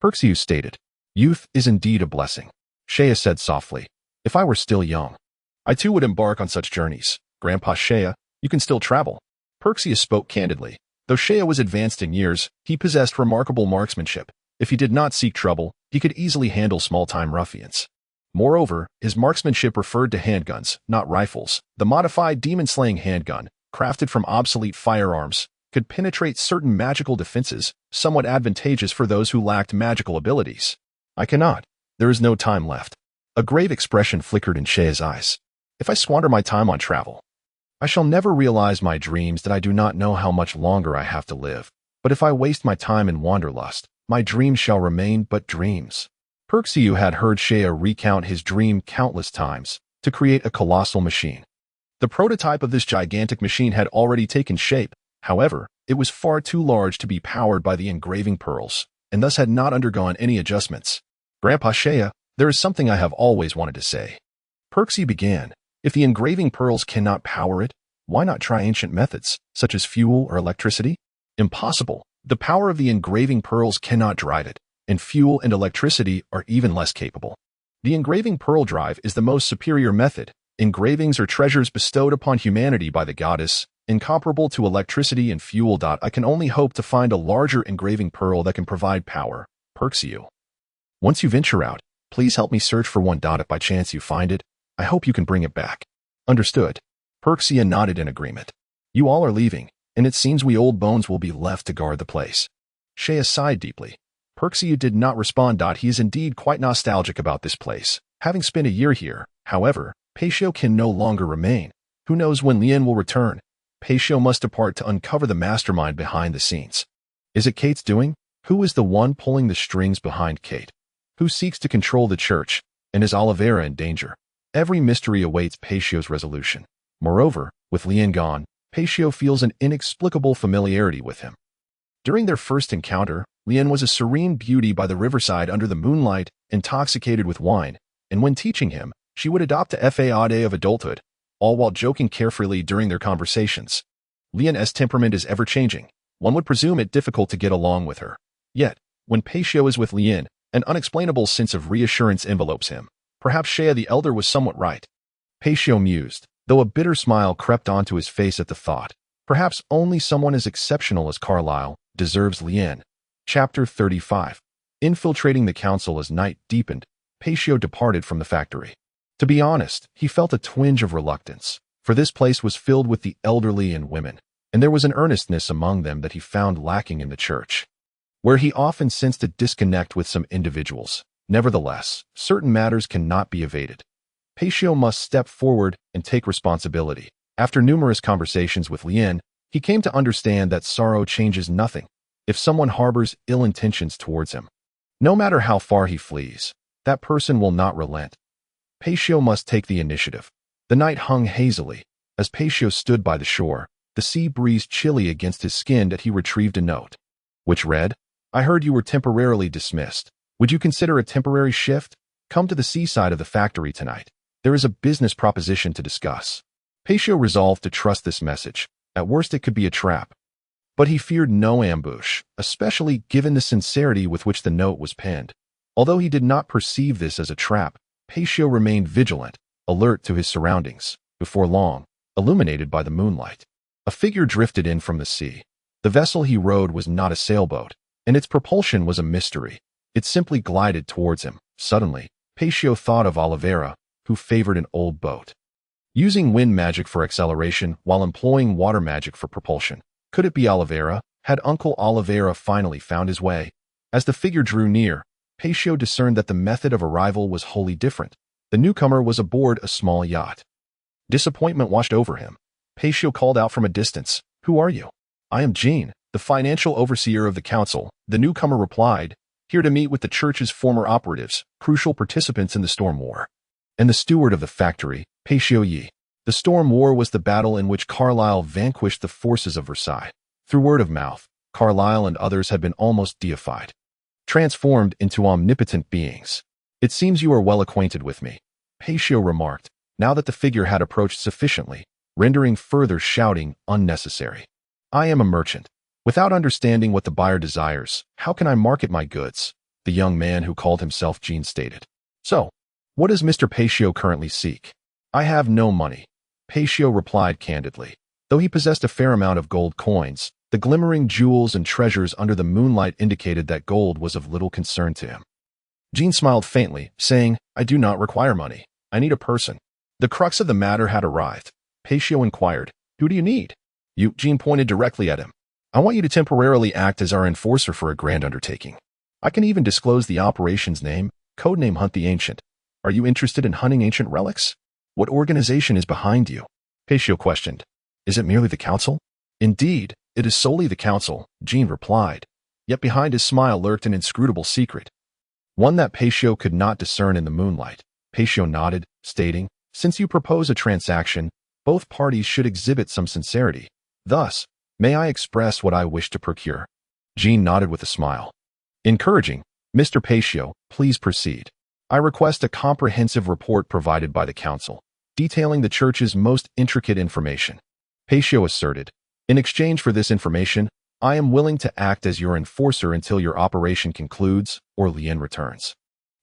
Perxia stated. Youth is indeed a blessing. Shea said softly. If I were still young, I too would embark on such journeys. Grandpa Shea, you can still travel. Perxia spoke candidly. Though Shea was advanced in years, he possessed remarkable marksmanship. If he did not seek trouble, he could easily handle small-time ruffians. Moreover, his marksmanship referred to handguns, not rifles. The modified demon-slaying handgun, crafted from obsolete firearms, could penetrate certain magical defenses, somewhat advantageous for those who lacked magical abilities. I cannot. There is no time left. A grave expression flickered in Shea's eyes. If I squander my time on travel, I shall never realize my dreams that I do not know how much longer I have to live. But if I waste my time in wanderlust, my dreams shall remain but dreams. Perxiu had heard Shea recount his dream countless times to create a colossal machine. The prototype of this gigantic machine had already taken shape. However, it was far too large to be powered by the engraving pearls, and thus had not undergone any adjustments. Grandpa Shea, there is something I have always wanted to say. Perxiu began. If the engraving pearls cannot power it, why not try ancient methods, such as fuel or electricity? Impossible. The power of the engraving pearls cannot drive it, and fuel and electricity are even less capable. The engraving pearl drive is the most superior method. Engravings are treasures bestowed upon humanity by the goddess, incomparable to electricity and fuel. I can only hope to find a larger engraving pearl that can provide power. Perxiu. Once you venture out, please help me search for one. If by chance you find it, I hope you can bring it back. Understood. Perxiu nodded in agreement. You all are leaving, and it seems we old bones will be left to guard the place. Shea sighed deeply. Perxiu did not respond. He is indeed quite nostalgic about this place, having spent a year here. However, Peishio can no longer remain. Who knows when Lien will return? Peishio must depart to uncover the mastermind behind the scenes. Is it Kate's doing? Who is the one pulling the strings behind Kate? Who seeks to control the church? And is Oliveira in danger? Every mystery awaits Peishio's resolution. Moreover, with Lien gone, Peishio feels an inexplicable familiarity with him. During their first encounter, Lien was a serene beauty by the riverside under the moonlight, intoxicated with wine, and when teaching him, she would adopt a fade of adulthood, all while joking carefree during their conversations. Lien's temperament is ever-changing. One would presume it difficult to get along with her. Yet, when Peishio is with Lien, an unexplainable sense of reassurance envelopes him. Perhaps Shea the Elder was somewhat right. Peishio mused, though a bitter smile crept onto his face at the thought. Perhaps only someone as exceptional as Carlyle deserves Lien. Chapter 35. Infiltrating the council as night deepened, Peishio departed from the factory. To be honest, he felt a twinge of reluctance, for this place was filled with the elderly and women, and there was an earnestness among them that he found lacking in the church, where he often sensed a disconnect with some individuals. Nevertheless, certain matters cannot be evaded. Peishio must step forward and take responsibility. After numerous conversations with Lien, he came to understand that sorrow changes nothing if someone harbors ill intentions towards him. No matter how far he flees, that person will not relent. Peishio must take the initiative. The night hung hazily. As Peishio stood by the shore, the sea breeze chilly against his skin that he retrieved a note, which read, I heard you were temporarily dismissed. Would you consider a temporary shift? Come to the seaside of the factory tonight. There is a business proposition to discuss. Peishio resolved to trust this message. At worst it could be a trap. But he feared no ambush, especially given the sincerity with which the note was penned. Although he did not perceive this as a trap, Peishio remained vigilant, alert to his surroundings. Before long, illuminated by the moonlight, a figure drifted in from the sea. The vessel he rowed was not a sailboat, and its propulsion was a mystery. It simply glided towards him. Suddenly, Peishio thought of Oliveira, who favored an old boat, using wind magic for acceleration while employing water magic for propulsion. Could it be Oliveira? Had Uncle Oliveira finally found his way? As the figure drew near, Peishio discerned that the method of arrival was wholly different. The newcomer was aboard a small yacht. Disappointment washed over him. Peishio called out from a distance, Who are you? I am Jean, the financial overseer of the council. The newcomer replied, Here to meet with the church's former operatives, crucial participants in the Storm War. And the steward of the factory, Peishio Yi. The Storm War was the battle in which Carlyle vanquished the forces of Versailles. Through word of mouth, Carlyle and others had been almost deified, transformed into omnipotent beings. It seems you are well acquainted with me, Peishio remarked, now that the figure had approached sufficiently, rendering further shouting unnecessary. I am a merchant. Without understanding what the buyer desires, how can I market my goods? The young man who called himself Jean stated. So, what does Mr. Peishio currently seek? I have no money, Peishio replied candidly. Though he possessed a fair amount of gold coins, the glimmering jewels and treasures under the moonlight indicated that gold was of little concern to him. Jean smiled faintly, saying, I do not require money. I need a person. The crux of the matter had arrived. Paitio inquired, Who do you need? You, Jean pointed directly at him. I want you to temporarily act as our enforcer for a grand undertaking. I can even disclose the operation's name, codename Hunt the Ancient. Are you interested in hunting ancient relics? What organization is behind you? Paitio questioned. Is it merely the council? Indeed, it is solely the council, Jean replied. Yet behind his smile lurked an inscrutable secret. One that Paitio could not discern in the moonlight. Paitio nodded, stating, Since you propose a transaction, both parties should exhibit some sincerity. Thus, may I express what I wish to procure? Jean nodded with a smile. Encouraging, Mr. Paitio, please proceed. I request a comprehensive report provided by the council, detailing the church's most intricate information. Paitio asserted, In exchange for this information, I am willing to act as your enforcer until your operation concludes or Lien returns.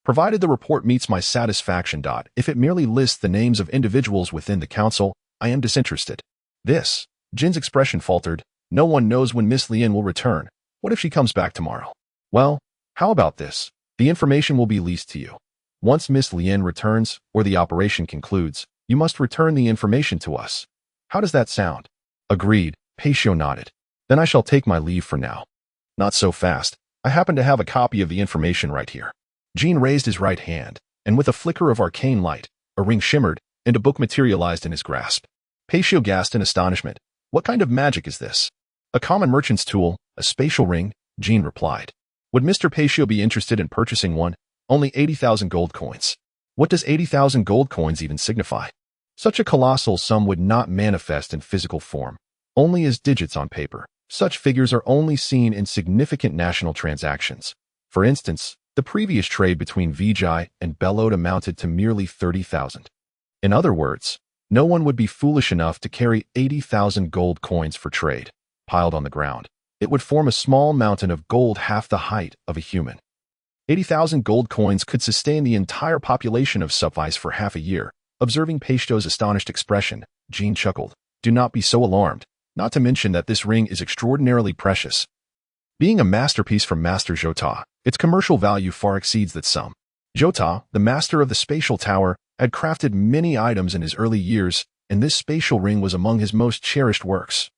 Provided the report meets my satisfaction. If it merely lists the names of individuals within the council, I am disinterested. This, Jin's expression faltered. No one knows when Miss Lien will return. What if she comes back tomorrow? Well, how about this? The information will be leased to you. Once Miss Lien returns, or the operation concludes, you must return the information to us. How does that sound? Agreed, Paitio nodded. Then I shall take my leave for now. Not so fast. I happen to have a copy of the information right here. Jean raised his right hand, and with a flicker of arcane light, a ring shimmered, and a book materialized in his grasp. Paitio gasped in astonishment. What kind of magic is this? A common merchant's tool, a spatial ring, Jean replied. Would Mr. Paitio be interested in purchasing one? Only 80,000 gold coins. What does 80,000 gold coins even signify? Such a colossal sum would not manifest in physical form, only as digits on paper. Such figures are only seen in significant national transactions. For instance, the previous trade between Vijay and Belode amounted to merely 30,000. In other words, no one would be foolish enough to carry 80,000 gold coins for trade, piled on the ground. It would form a small mountain of gold half the height of a human. 80,000 gold coins could sustain the entire population of Subvice for half a year. Observing Paitio's astonished expression, Jean chuckled. Do not be so alarmed, not to mention that this ring is extraordinarily precious. Being a masterpiece from Master Jota, its commercial value far exceeds that sum. Jota, the master of the spatial tower, had crafted many items in his early years, and this spatial ring was among his most cherished works.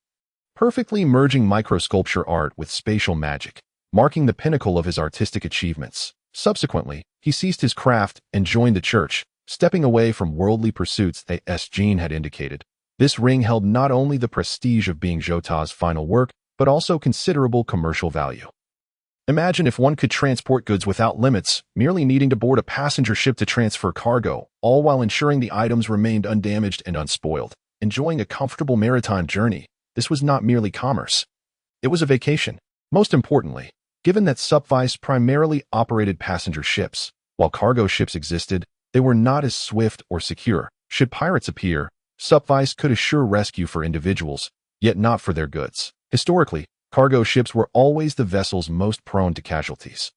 Perfectly merging microsculpture art with spatial magic, marking the pinnacle of his artistic achievements. Subsequently, he ceased his craft and joined the church, stepping away from worldly pursuits as Jean had indicated. This ring held not only the prestige of being Jota's final work, but also considerable commercial value. Imagine if one could transport goods without limits, merely needing to board a passenger ship to transfer cargo, all while ensuring the items remained undamaged and unspoiled. Enjoying a comfortable maritime journey, this was not merely commerce. It was a vacation. Most importantly, given that Subvice primarily operated passenger ships, while cargo ships existed, they were not as swift or secure. Should pirates appear, Subvice could assure rescue for individuals, yet not for their goods. Historically, cargo ships were always the vessels most prone to casualties.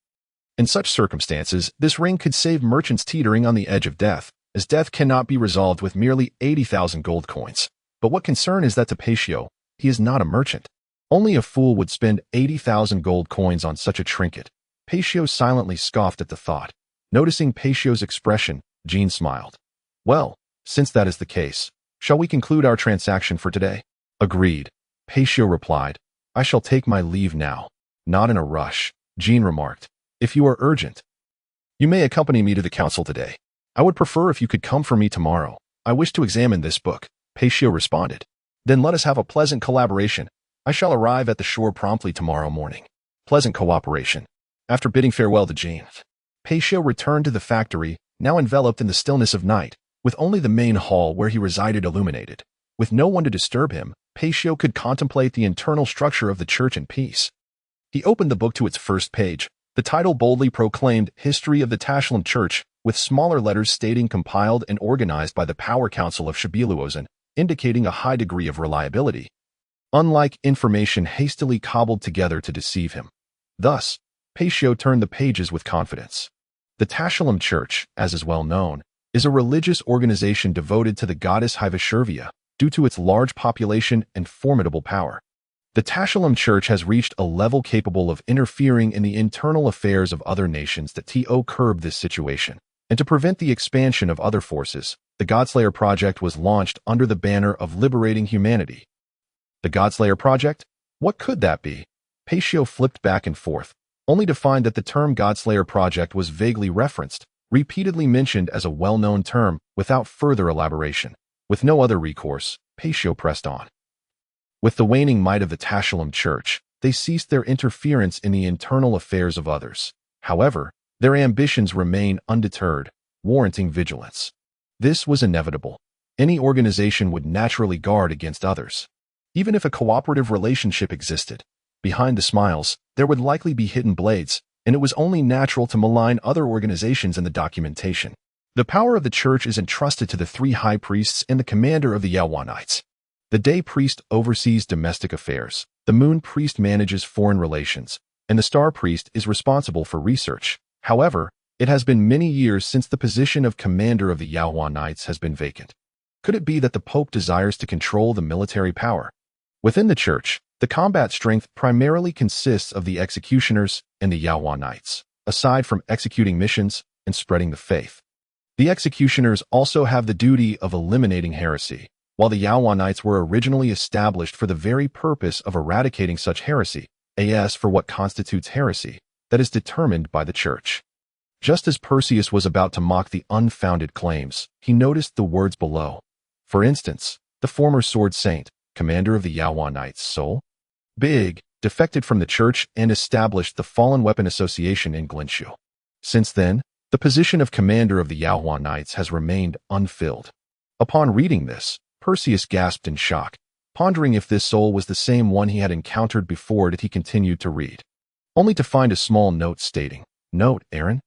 In such circumstances, this ring could save merchants teetering on the edge of death, as death cannot be resolved with merely 80,000 gold coins. But what concern is that to Paitio? He is not a merchant. Only a fool would spend 80,000 gold coins on such a trinket. Paitio silently scoffed at the thought. Noticing Paitio's expression, Jean smiled. Well, since that is the case, shall we conclude our transaction for today? Agreed. Paitio replied. I shall take my leave now. Not in a rush, Jean remarked. If you are urgent, you may accompany me to the council today. I would prefer if you could come for me tomorrow. I wish to examine this book, Paitio responded. Then let us have a pleasant collaboration. I shall arrive at the shore promptly tomorrow morning. Pleasant cooperation. After bidding farewell to Jean, Paitio returned to the factory, now enveloped in the stillness of night, with only the main hall where he resided illuminated. With no one to disturb him, Paitio could contemplate the internal structure of the church in peace. He opened the book to its first page. The title boldly proclaimed History of the Tashlum Church, with smaller letters stating compiled and organized by the Power Council of Shabiluozen, indicating a high degree of reliability. Unlike information hastily cobbled together to deceive him. Thus, Paitio turned the pages with confidence. The Tashlum Church, as is well known, is a religious organization devoted to the goddess Hivashurvia, due to its large population and formidable power. The Tashalum Church has reached a level capable of interfering in the internal affairs of other nations that to curb this situation. And to prevent the expansion of other forces, the Godslayer Project was launched under the banner of liberating humanity. The Godslayer Project? What could that be? Patio flipped back and forth, only to find that the term Godslayer Project was vaguely referenced, repeatedly mentioned as a well-known term, without further elaboration. With no other recourse, Patio pressed on. With the waning might of the Tashalum Church, they ceased their interference in the internal affairs of others. However, their ambitions remain undeterred, warranting vigilance. This was inevitable. Any organization would naturally guard against others. Even if a cooperative relationship existed, behind the smiles, there would likely be hidden blades, and it was only natural to malign other organizations in the documentation. The power of the church is entrusted to the 3 high priests and the commander of the Yawanites. The day priest oversees domestic affairs, the moon priest manages foreign relations, and the star priest is responsible for research. However, it has been many years since the position of commander of the Yawanites has been vacant. Could it be that the Pope desires to control the military power? Within the church, the combat strength primarily consists of the executioners and the Yawanites, aside from executing missions and spreading the faith. The executioners also have the duty of eliminating heresy, while the Yawanites were originally established for the very purpose of eradicating such heresy, as for what constitutes heresy, that is determined by the church. Just as Perseus was about to mock the unfounded claims, he noticed the words below. For instance, the former sword saint, commander of the Yawanites, Sol Big, defected from the church and established the Fallen Weapon Association in Glenshue. Since then, the position of commander of the Yawanites has remained unfilled. Upon reading this, Perseus gasped in shock, pondering if this soul was the same one he had encountered before. He continued to read, only to find a small note stating, "Note, Aaron.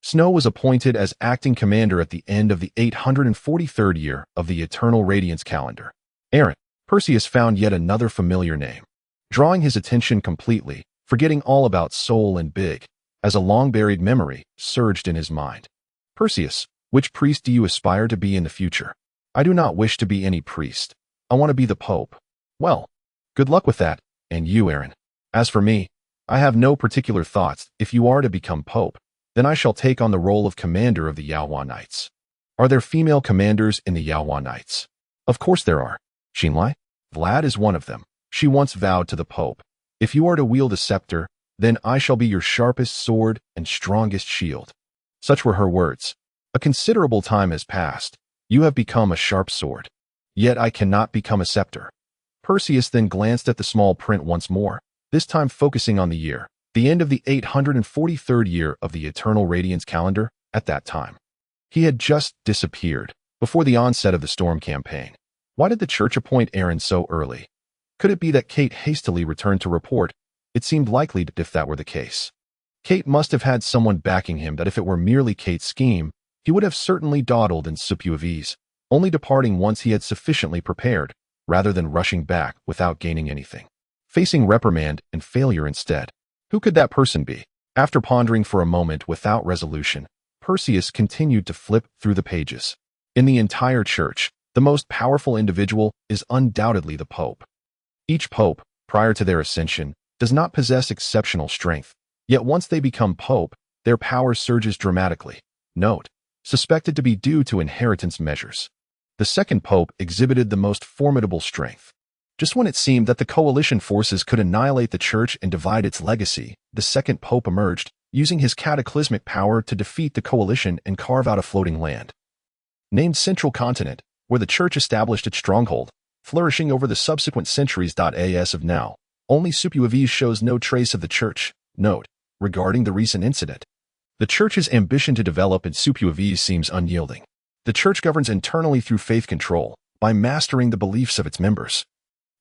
Snow was appointed as acting commander at the end of the 843rd year of the Eternal Radiance calendar." Aaron. Perseus found yet another familiar name, drawing his attention completely, forgetting all about Sol and Big, as a long-buried memory surged in his mind. "Perseus, which priest do you aspire to be in the future?" "I do not wish to be any priest. I want to be the Pope." "Well, good luck with that, and you, Aaron. As for me, I have no particular thoughts. If you are to become Pope, then I shall take on the role of commander of the Yawanites." "Are there female commanders in the Yawanites?" "Of course there are. Shinlai? Vlad is one of them. She once vowed to the Pope, 'If you are to wield a scepter, then I shall be your sharpest sword and strongest shield.' Such were her words. A considerable time has passed. You have become a sharp sword. Yet I cannot become a scepter." Perseus then glanced at the small print once more, this time focusing on the year, the end of the 843rd year of the Eternal Radiance calendar. At that time, he had just disappeared, before the onset of the Storm campaign. Why did the church appoint Aaron so early? Could it be that Kate hastily returned to report? It seemed likely if that were the case. Kate must have had someone backing him, that if it were merely Kate's scheme, he would have certainly dawdled in Supuavis, only departing once he had sufficiently prepared, rather than rushing back without gaining anything, facing reprimand and failure instead. Who could that person be? After pondering for a moment without resolution, Perseus continued to flip through the pages. In the entire church, the most powerful individual is undoubtedly the Pope. Each Pope, prior to their ascension, does not possess exceptional strength, yet once they become Pope, their power surges dramatically. Note, suspected to be due to inheritance measures. The second Pope exhibited the most formidable strength. Just when it seemed that the coalition forces could annihilate the church and divide its legacy, the second Pope emerged, using his cataclysmic power to defeat the coalition and carve out a floating land, named Central Continent, where the church established its stronghold, flourishing over the subsequent centuries. As of now, only Supuavis shows no trace of the church. Note, regarding the recent incident, the church's ambition to develop in Supuavis seems unyielding. The church governs internally through faith control, by mastering the beliefs of its members.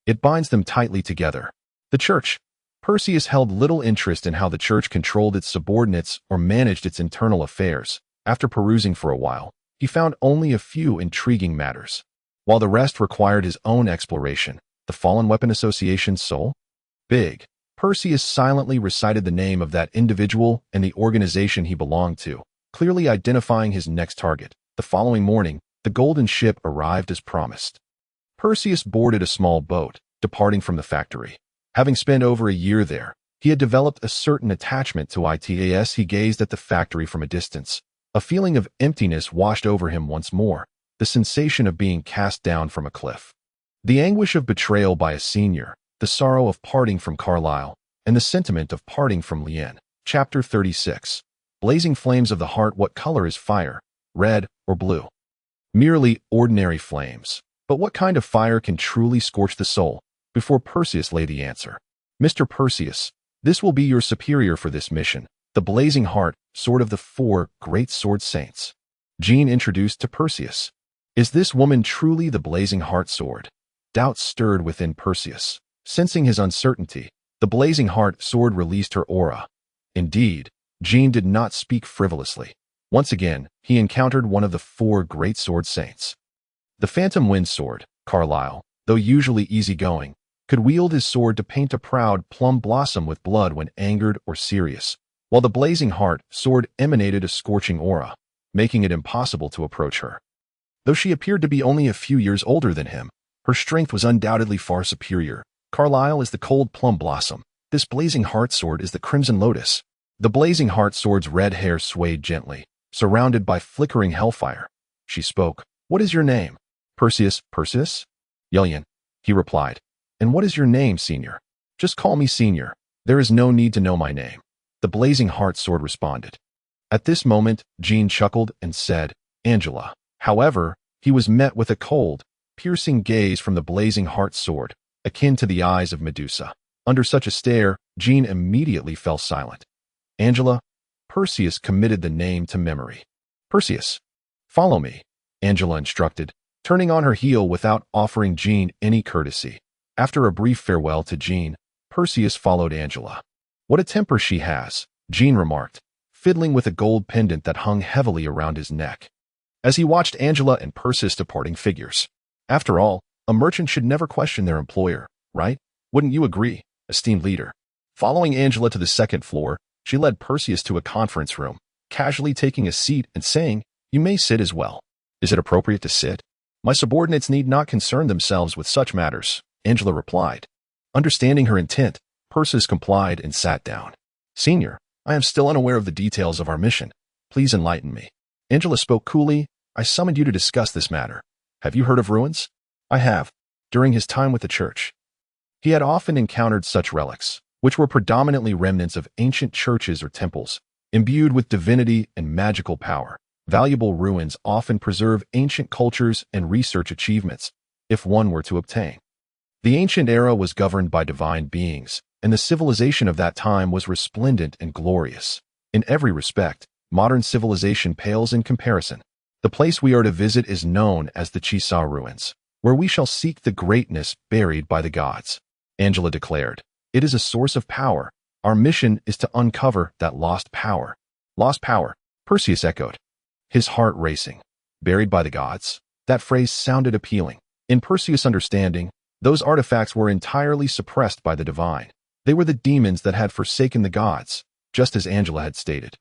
It binds them tightly together. The church. Perseus held little interest in how the church controlled its subordinates or managed its internal affairs. After perusing for a while, he found only a few intriguing matters, while the rest required his own exploration. The Fallen Weapon Association Sol Big. Perseus silently recited the name of that individual and the organization he belonged to, clearly identifying his next target. The following morning, the golden ship arrived as promised. Perseus boarded a small boat, departing from the factory. Having spent over a year there, he had developed a certain attachment to it. As he gazed at the factory from a distance, a feeling of emptiness washed over him once more, the sensation of being cast down from a cliff. The anguish of betrayal by a senior, the sorrow of parting from Carlyle, and the sentiment of parting from Yearn. Chapter 36. Blazing flames of the heart. What color is fire, red or blue? Merely ordinary flames. But what kind of fire can truly scorch the soul? Before Perseus lay the answer. Mr. Perseus, this will be your superior for this mission, the blazing heart, sword of the 4 great sword saints. Jean introduced to Perseus. Is this woman truly the blazing heart sword? Doubts stirred within Perseus. Sensing his uncertainty, the blazing heart sword released her aura. Indeed, Jean did not speak frivolously. Once again, he encountered one of the 4 great sword saints. The phantom wind sword, Carlyle, though usually easygoing, could wield his sword to paint a proud plum blossom with blood when angered or serious, while the blazing heart sword emanated a scorching aura, making it impossible to approach her. Though she appeared to be only a few years older than him, her strength was undoubtedly far superior. Carlyle is the cold plum blossom. This blazing heart sword is the crimson lotus. The blazing heart sword's red hair swayed gently, surrounded by flickering hellfire. She spoke. What is your name? Perseus. Perseus? Yearn, he replied. And what is your name, senior? Just call me senior. There is no need to know my name. The blazing heart sword responded. At this moment, Jean chuckled and said, Angela. However, he was met with a cold, piercing gaze from the blazing heart sword, akin to the eyes of Medusa. Under such a stare, Jean immediately fell silent. Angela, Perseus committed the name to memory. Perseus, follow me, Angela instructed, turning on her heel without offering Jean any courtesy. After a brief farewell to Jean, Perseus followed Angela. What a temper she has, Jean remarked, fiddling with a gold pendant that hung heavily around his neck. As he watched Angela and Perseus departing figures. After all, a merchant should never question their employer, right? Wouldn't you agree, esteemed leader? Following Angela to the 2nd floor, she led Perseus to a conference room, casually taking a seat and saying, You may sit as well. Is it appropriate to sit? My subordinates need not concern themselves with such matters, Angela replied. Understanding her intent, Perseus complied and sat down. Senior, I am still unaware of the details of our mission. Please enlighten me. Angela spoke coolly. I summoned you to discuss this matter. Have you heard of ruins? I have. During his time with the church, he had often encountered such relics, which were predominantly remnants of ancient churches or temples, imbued with divinity and magical power. Valuable ruins often preserve ancient cultures and research achievements, if one were to obtain. The ancient era was governed by divine beings, and the civilization of that time was resplendent and glorious. In every respect, modern civilization pales in comparison. The place we are to visit is known as the Chisa ruins, where we shall seek the greatness buried by the gods. Angela declared, It is a source of power. Our mission is to uncover that lost power. Lost power, Perseus echoed, his heart racing. Buried by the gods? That phrase sounded appealing. In Perseus' understanding, those artifacts were entirely suppressed by the divine. They were the demons that had forsaken the gods, just as Angela had stated.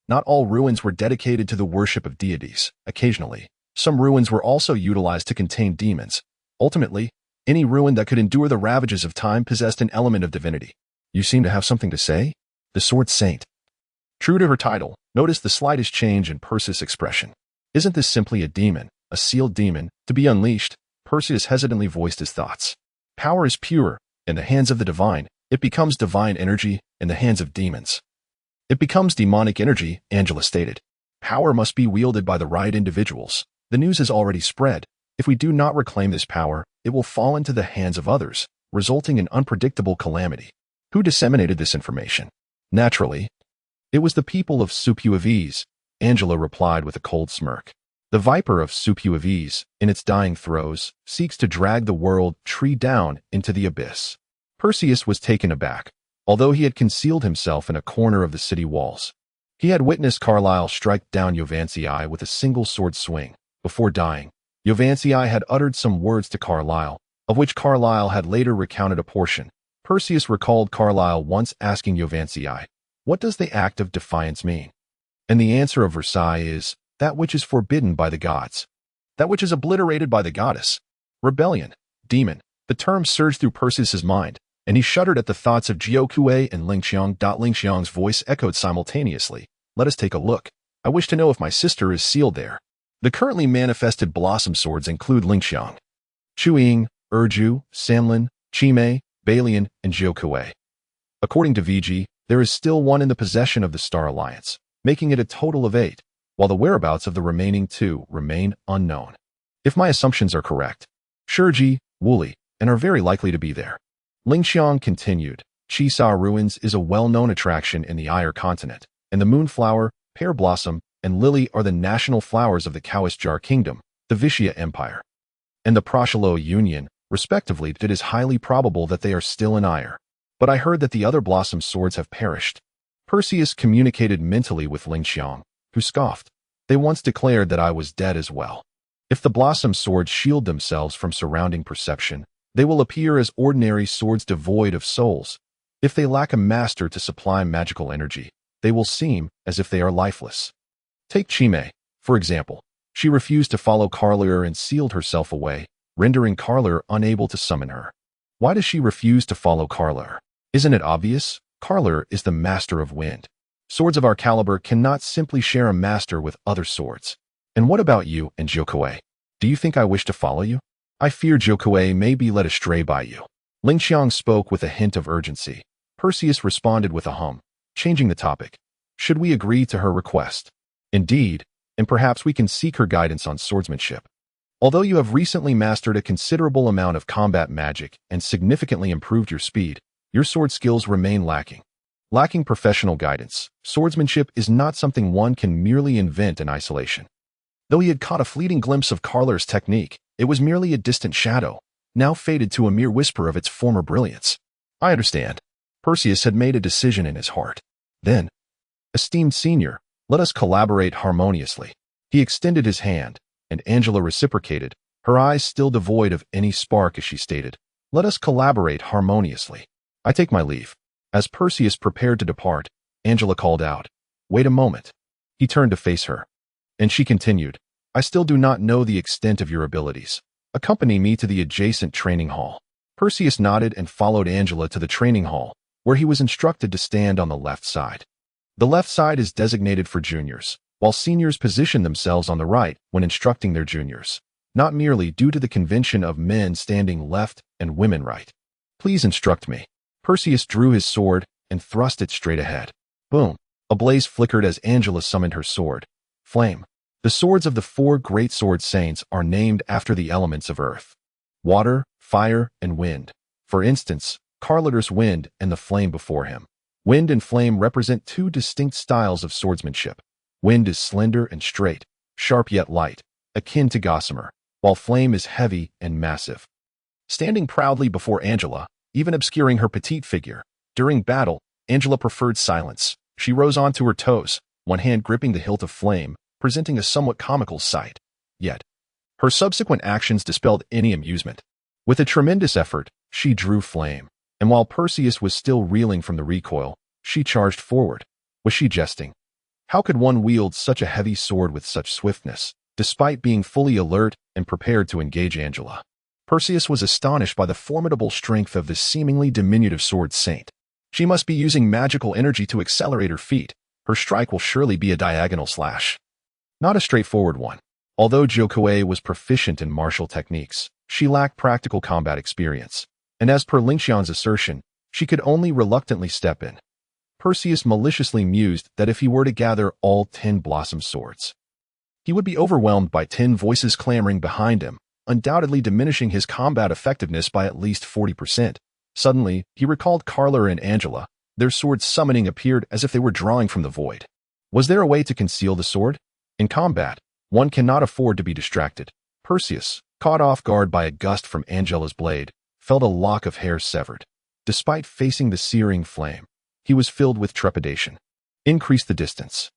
Not all ruins were dedicated to the worship of deities. Occasionally, some ruins were also utilized to contain demons. Ultimately, any ruin that could endure the ravages of time possessed an element of divinity. You seem to have something to say? The Sword Saint. True to her title, notice the slightest change in Perseus' expression. Isn't this simply a demon, a sealed demon, to be unleashed? Perseus hesitantly voiced his thoughts. Power is pure. In the hands of the divine, it becomes divine energy. In the hands of demons, it becomes demonic energy, Angela stated. Power must be wielded by the right individuals. The news has already spread. If we do not reclaim this power, it will fall into the hands of others, resulting in unpredictable calamity. Who disseminated this information? Naturally, it was the people of Supuavis, Angela replied with a cold smirk. The viper of Supuavis, in its dying throes, seeks to drag the world tree down into the abyss. Perseus was taken aback, although he had concealed himself in a corner of the city walls. He had witnessed Carlyle strike down Yovansii with a single sword swing. Before dying, Yovansii had uttered some words to Carlyle, of which Carlyle had later recounted a portion. Perseus recalled Carlyle once asking Yovansii, What does the act of defiance mean? And the answer of Versailles is, that which is forbidden by the gods. That which is obliterated by the goddess. Rebellion. Demon. The term surged through Perseus's mind. and he shuddered at the thoughts of Jiokue and Lingqiang. Lingqiang's voice echoed simultaneously. Let us take a look. I wish to know if my sister is sealed there. The currently manifested blossom swords include Lingqiang, Chuiying, Erju, Samlin, Chime, Balian, and Jiokue. According to VG, there is still one in the possession of the Star Alliance, making it a total of 8, while the whereabouts of the remaining 2 remain unknown. If my assumptions are correct, Shurji, Wuli, and are very likely to be there. Lingqiang continued, Chisao Ruins is a well-known attraction in the Eyre continent, and the moonflower, pear blossom, and lily are the national flowers of the Kawisjar Kingdom, the Vishya Empire, and the Proshalo Union, respectively. It is highly probable that they are still in Eyre. But I heard that the other blossom swords have perished. Perseus communicated mentally with Lingqiang, who scoffed. They once declared that I was dead as well. If the blossom swords shield themselves from surrounding perception, they will appear as ordinary swords devoid of souls. If they lack a master to supply magical energy, they will seem as if they are lifeless. Take Chime, for example. She refused to follow Carlier and sealed herself away, rendering Carlier unable to summon her. Why does she refuse to follow Carlier? Isn't it obvious? Carlier is the master of wind. Swords of our caliber cannot simply share a master with other swords. And what about you and Jiokue? Do you think I wish to follow you? I fear Jiokue may be led astray by you. Lingqiang spoke with a hint of urgency. Perseus responded with a hum, changing the topic. Should we agree to her request? Indeed, and perhaps we can seek her guidance on swordsmanship. Although you have recently mastered a considerable amount of combat magic and significantly improved your speed, your sword skills remain lacking. Lacking professional guidance, swordsmanship is not something one can merely invent in isolation. Though he had caught a fleeting glimpse of Carlier's technique, it was merely a distant shadow, now faded to a mere whisper of its former brilliance. I understand. Perseus had made a decision in his heart. Then, esteemed senior, let us collaborate harmoniously. He extended his hand, and Angela reciprocated, her eyes still devoid of any spark as she stated, let us collaborate harmoniously. I take my leave. As Perseus prepared to depart, Angela called out, wait a moment. He turned to face her, and she continued, I still do not know the extent of your abilities. Accompany me to the adjacent training hall. Perseus nodded and followed Angela to the training hall, where he was instructed to stand on the left side. The left side is designated for juniors, while seniors position themselves on the right when instructing their juniors, not merely due to the convention of men standing left and women right. Please instruct me. Perseus drew his sword and thrust it straight ahead. Boom! A blaze flickered as Angela summoned her sword. Flame. The swords of the 4 great sword saints are named after the elements of earth, water, fire, and wind. For instance, Carlier's wind and the flame before him. Wind and flame represent 2 distinct styles of swordsmanship. Wind is slender and straight, sharp yet light, akin to gossamer, while flame is heavy and massive. Standing proudly before Angela, even obscuring her petite figure, during battle, Angela preferred silence. She rose onto her toes, one hand gripping the hilt of flame, presenting a somewhat comical sight. Yet, her subsequent actions dispelled any amusement. With a tremendous effort, she drew flame, and while Perseus was still reeling from the recoil, she charged forward. Was she jesting? How could one wield such a heavy sword with such swiftness, despite being fully alert and prepared to engage Angela? Perseus was astonished by the formidable strength of this seemingly diminutive sword saint. She must be using magical energy to accelerate her feet. Her strike will surely be a diagonal slash, not a straightforward one. Although Jiokue was proficient in martial techniques, she lacked practical combat experience, and as per Lingqiang's assertion, she could only reluctantly step in. Perseus maliciously mused that if he were to gather all 10 blossom swords, he would be overwhelmed by 10 voices clamoring behind him, undoubtedly diminishing his combat effectiveness by at least 40%. Suddenly, he recalled Carlier and Angela. Their swords summoning appeared as if they were drawing from the void. Was there a way to conceal the sword? In combat, one cannot afford to be distracted. Perseus, caught off guard by a gust from Angela's blade, felt a lock of hair severed. Despite facing the searing flame, he was filled with trepidation. Increase the distance.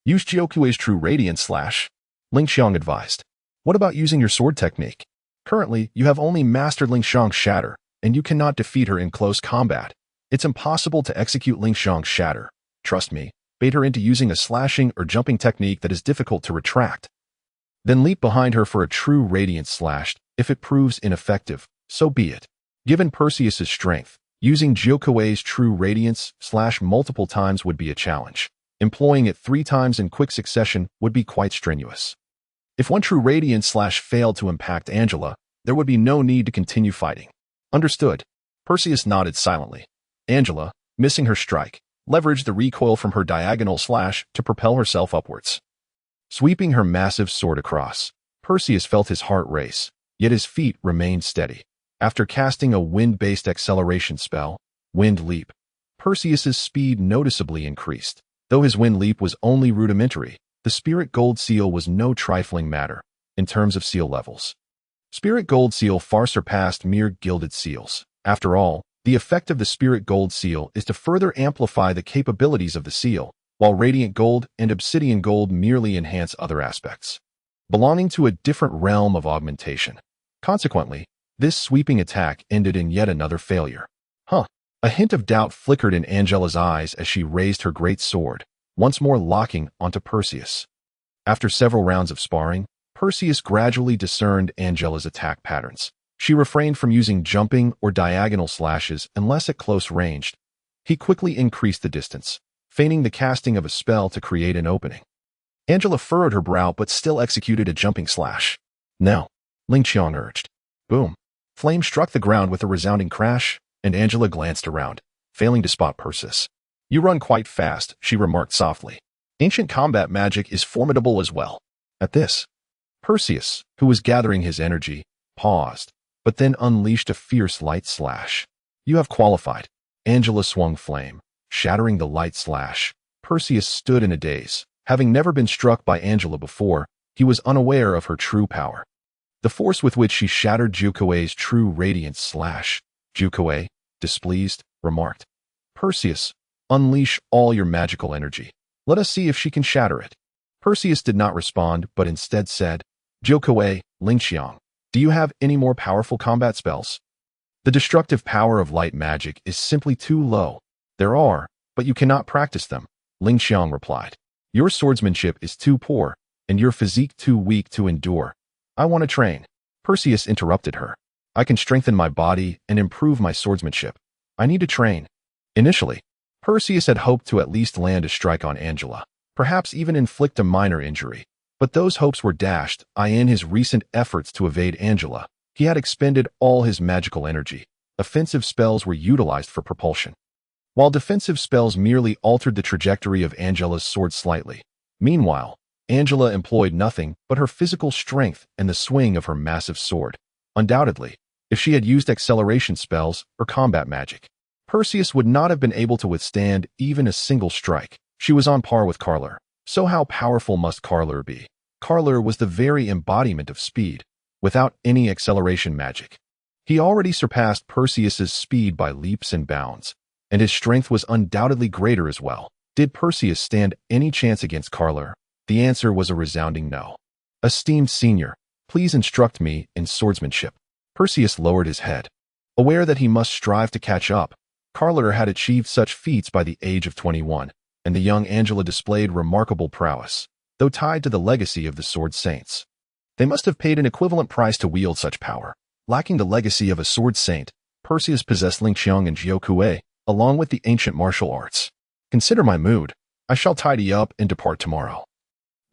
Use Jiokue's true radiant slash, Lingqiang advised. What about using your sword technique? Currently, you have only mastered Lingqiang's shatter, and you cannot defeat her in close combat. It's impossible to execute Lingqiang's shatter. Trust me, bait her into using a slashing or jumping technique that is difficult to retract. Then leap behind her for a true radiant slash. If it proves ineffective, so be it. Given Perseus's strength, Using Jyokuei's true radiance / multiple times would be a challenge. Employing it 3 times in quick succession would be quite strenuous. If one true radiance / failed to impact Angela, there would be no need to continue fighting. Understood. Perseus nodded silently. Angela, missing her strike, leveraged the recoil from her diagonal slash to propel herself upwards. Sweeping her massive sword across, Perseus felt his heart race, yet his feet remained steady. After casting a wind-based acceleration spell, Wind Leap, Perseus's speed noticeably increased. Though his wind leap was only rudimentary, the Spirit Gold Seal was no trifling matter in terms of seal levels. Spirit Gold Seal far surpassed mere gilded seals. After all, the effect of the Spirit Gold Seal is to further amplify the capabilities of the seal, while Radiant Gold and Obsidian Gold merely enhance other aspects, belonging to a different realm of augmentation. Consequently, this sweeping attack ended in yet another failure. A hint of doubt flickered in Angela's eyes as she raised her great sword, once more locking onto Perseus. After several rounds of sparring, Perseus gradually discerned Angela's attack patterns. She refrained from using jumping or diagonal slashes unless at close range. He quickly increased the distance, feigning the casting of a spell to create an opening. Angela furrowed her brow but still executed a jumping slash. "Now," Ling Qiang urged. Boom. Flame struck the ground with a resounding crash, and Angela glanced around, failing to spot Perseus. "You run quite fast," she remarked softly. "Ancient combat magic is formidable as well." At this, Perseus, who was gathering his energy, paused, but then unleashed a fierce light slash. "You have qualified." Angela swung flame, shattering the light slash. Perseus stood in a daze. Having never been struck by Angela before, he was unaware of her true power. The force with which she shattered Jyokuei's true radiance slash. Jyokuei, displeased, remarked, "Perseus, unleash all your magical energy. Let us see if she can shatter it." Perseus did not respond, but instead said, "Jyokuei, Ling Qiang, do you have any more powerful combat spells?" "The destructive power of light magic is simply too low." "There are, but you cannot practice them," Ling Qiang replied. "Your swordsmanship is too poor, and your physique too weak to endure. I want to train." Perseus interrupted her. "I can strengthen my body and improve my swordsmanship. I need to train." Initially, Perseus had hoped to at least land a strike on Angela, perhaps even inflict a minor injury. But those hopes were dashed. In his recent efforts to evade Angela, he had expended all his magical energy. Offensive spells were utilized for propulsion, while defensive spells merely altered the trajectory of Angela's sword slightly. Meanwhile, Angela employed nothing but her physical strength and the swing of her massive sword. Undoubtedly, if she had used acceleration spells or combat magic, Perseus would not have been able to withstand even a single strike. She was on par with Carler. So how powerful must Carler be? Carler was the very embodiment of speed, without any acceleration magic. He already surpassed Perseus's speed by leaps and bounds, and his strength was undoubtedly greater as well. Did Perseus stand any chance against Carler? The answer was a resounding no. "Esteemed senior, please instruct me in swordsmanship." Perseus lowered his head, aware that he must strive to catch up. Carler had achieved such feats by the age of 21, and the young Angela displayed remarkable prowess, though tied to the legacy of the Sword Saints. They must have paid an equivalent price to wield such power. Lacking the legacy of a Sword Saint, Perseus possessed Ling Qiang and Jyokuei, along with the ancient martial arts. "Consider my mood. I shall tidy up and depart tomorrow."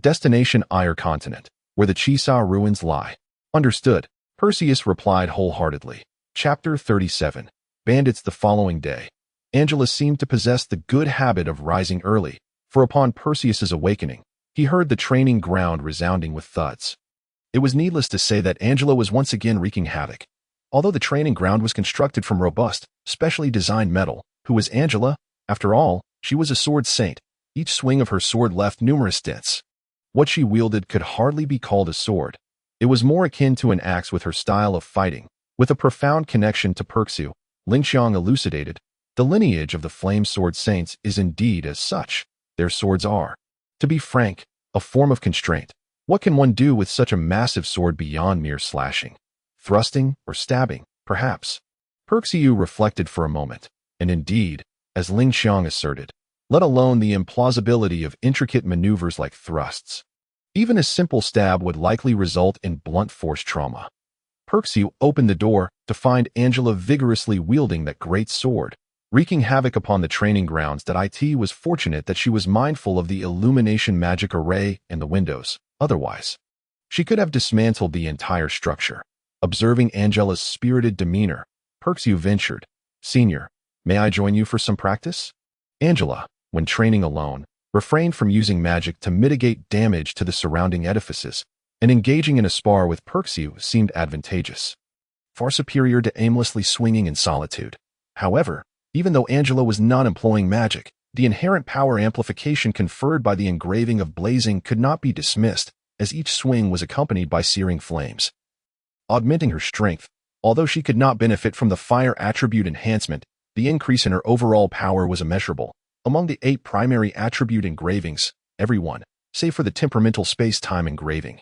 Destination Ire Continent, where the Chisa ruins lie. Understood, Perseus replied wholeheartedly. Chapter 37. Bandits. The following day, Angela seemed to possess the good habit of rising early, for upon Perseus's awakening, he heard the training ground resounding with thuds. It was needless to say that Angela was once again wreaking havoc. Although the training ground was constructed from robust, specially designed metal, who was Angela? After all, she was a sword saint. Each swing of her sword left numerous dents. What she wielded could hardly be called a sword. It was more akin to an axe with her style of fighting, with a profound connection to Perseus. Ling Qiang elucidated, "The lineage of the Flame Sword Saints is indeed as such. Their swords are, to be frank, a form of constraint. What can one do with such a massive sword beyond mere slashing? Thrusting or stabbing, perhaps?" Perseus reflected for a moment, and indeed, as Ling Qiang asserted, let alone the implausibility of intricate maneuvers like thrusts. Even a simple stab would likely result in blunt force trauma. Perksy opened the door to find Angela vigorously wielding that great sword, wreaking havoc upon the training grounds. It was fortunate that she was mindful of the illumination magic array in the windows. Otherwise, she could have dismantled the entire structure. Observing Angela's spirited demeanor, Perksy ventured, "Senior, may I join you for some practice?" Angela, when training alone, refrained from using magic to mitigate damage to the surrounding edifices, and engaging in a spar with Perksy seemed advantageous, far superior to aimlessly swinging in solitude. However, even though Angela was not employing magic, the inherent power amplification conferred by the engraving of blazing could not be dismissed, as each swing was accompanied by searing flames, augmenting her strength. Although she could not benefit from the fire attribute enhancement, the increase in her overall power was immeasurable. Among the 8 primary attribute engravings, every one, save for the temperamental space-time engraving,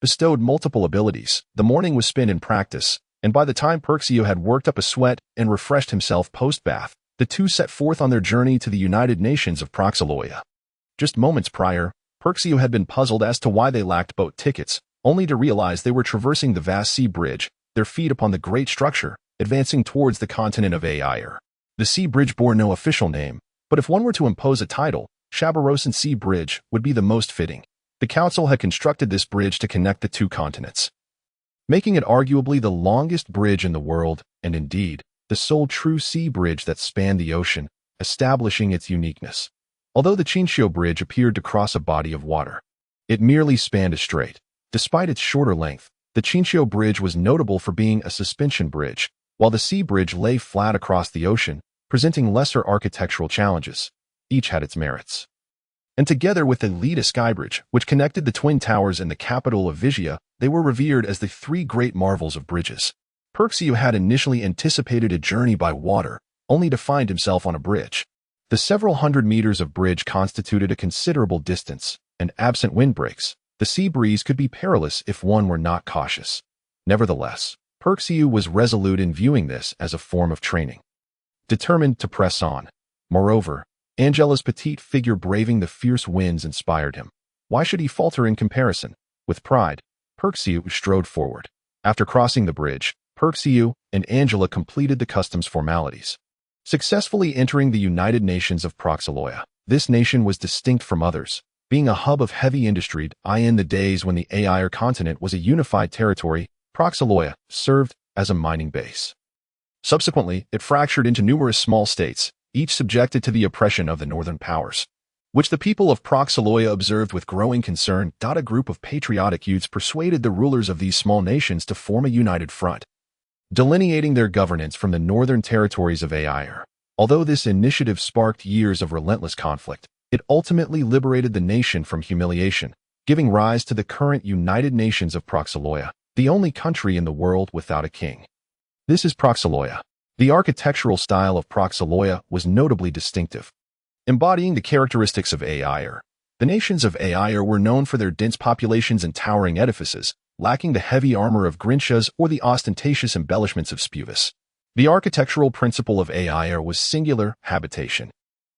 bestowed multiple abilities. The morning was spent in practice, and by the time Perksy had worked up a sweat and refreshed himself post-bath, the two set forth on their journey to the United Nations of Proxaloia. Just moments prior, Perksy had been puzzled as to why they lacked boat tickets, only to realize they were traversing the vast sea bridge, their feet upon the great structure, advancing towards the continent of Air. The sea bridge bore no official name, but if one were to impose a title, Shabarosan Sea Bridge would be the most fitting. The council had constructed this bridge to connect the two continents, making it arguably the longest bridge in the world, and indeed, the sole true sea bridge that spanned the ocean, establishing its uniqueness. Although the Chinchio Bridge appeared to cross a body of water, it merely spanned a strait. Despite its shorter length, the Chinchio Bridge was notable for being a suspension bridge, while the sea bridge lay flat across the ocean, presenting lesser architectural challenges. Each had its merits. And together with the Leda Skybridge, which connected the Twin Towers and the capital of Vigia, they were revered as the 3 great marvels of bridges. Perksy had initially anticipated a journey by water, only to find himself on a bridge. The several hundred meters of bridge constituted a considerable distance, and absent windbreaks, the sea breeze could be perilous if one were not cautious. Nevertheless, Perksy was resolute in viewing this as a form of training, determined to press on. Moreover, Angela's petite figure braving the fierce winds inspired him. Why should he falter in comparison? With pride, Perksy strode forward. After crossing the bridge, Perksy and Angela completed the customs formalities, successfully entering the United Nations of Proxaloia. This nation was distinct from others, being a hub of heavy industry. In the days when the Air continent was a unified territory, Proxaloia served as a mining base. Subsequently, it fractured into numerous small states, each subjected to the oppression of the northern powers, which the people of Proxaloia observed with growing concern. A group of patriotic youths persuaded the rulers of these small nations to form a united front, delineating their governance from the northern territories of Air. Although this initiative sparked years of relentless conflict, it ultimately liberated the nation from humiliation, giving rise to the current United Nations of Proxaloia, the only country in the world without a king. This is Proxaloia. The architectural style of Proxaloia was notably distinctive, embodying the characteristics of Air. The nations of Air were known for their dense populations and towering edifices, lacking the heavy armor of Grinchas or the ostentatious embellishments of Spuvis. The architectural principle of Air was singular habitation.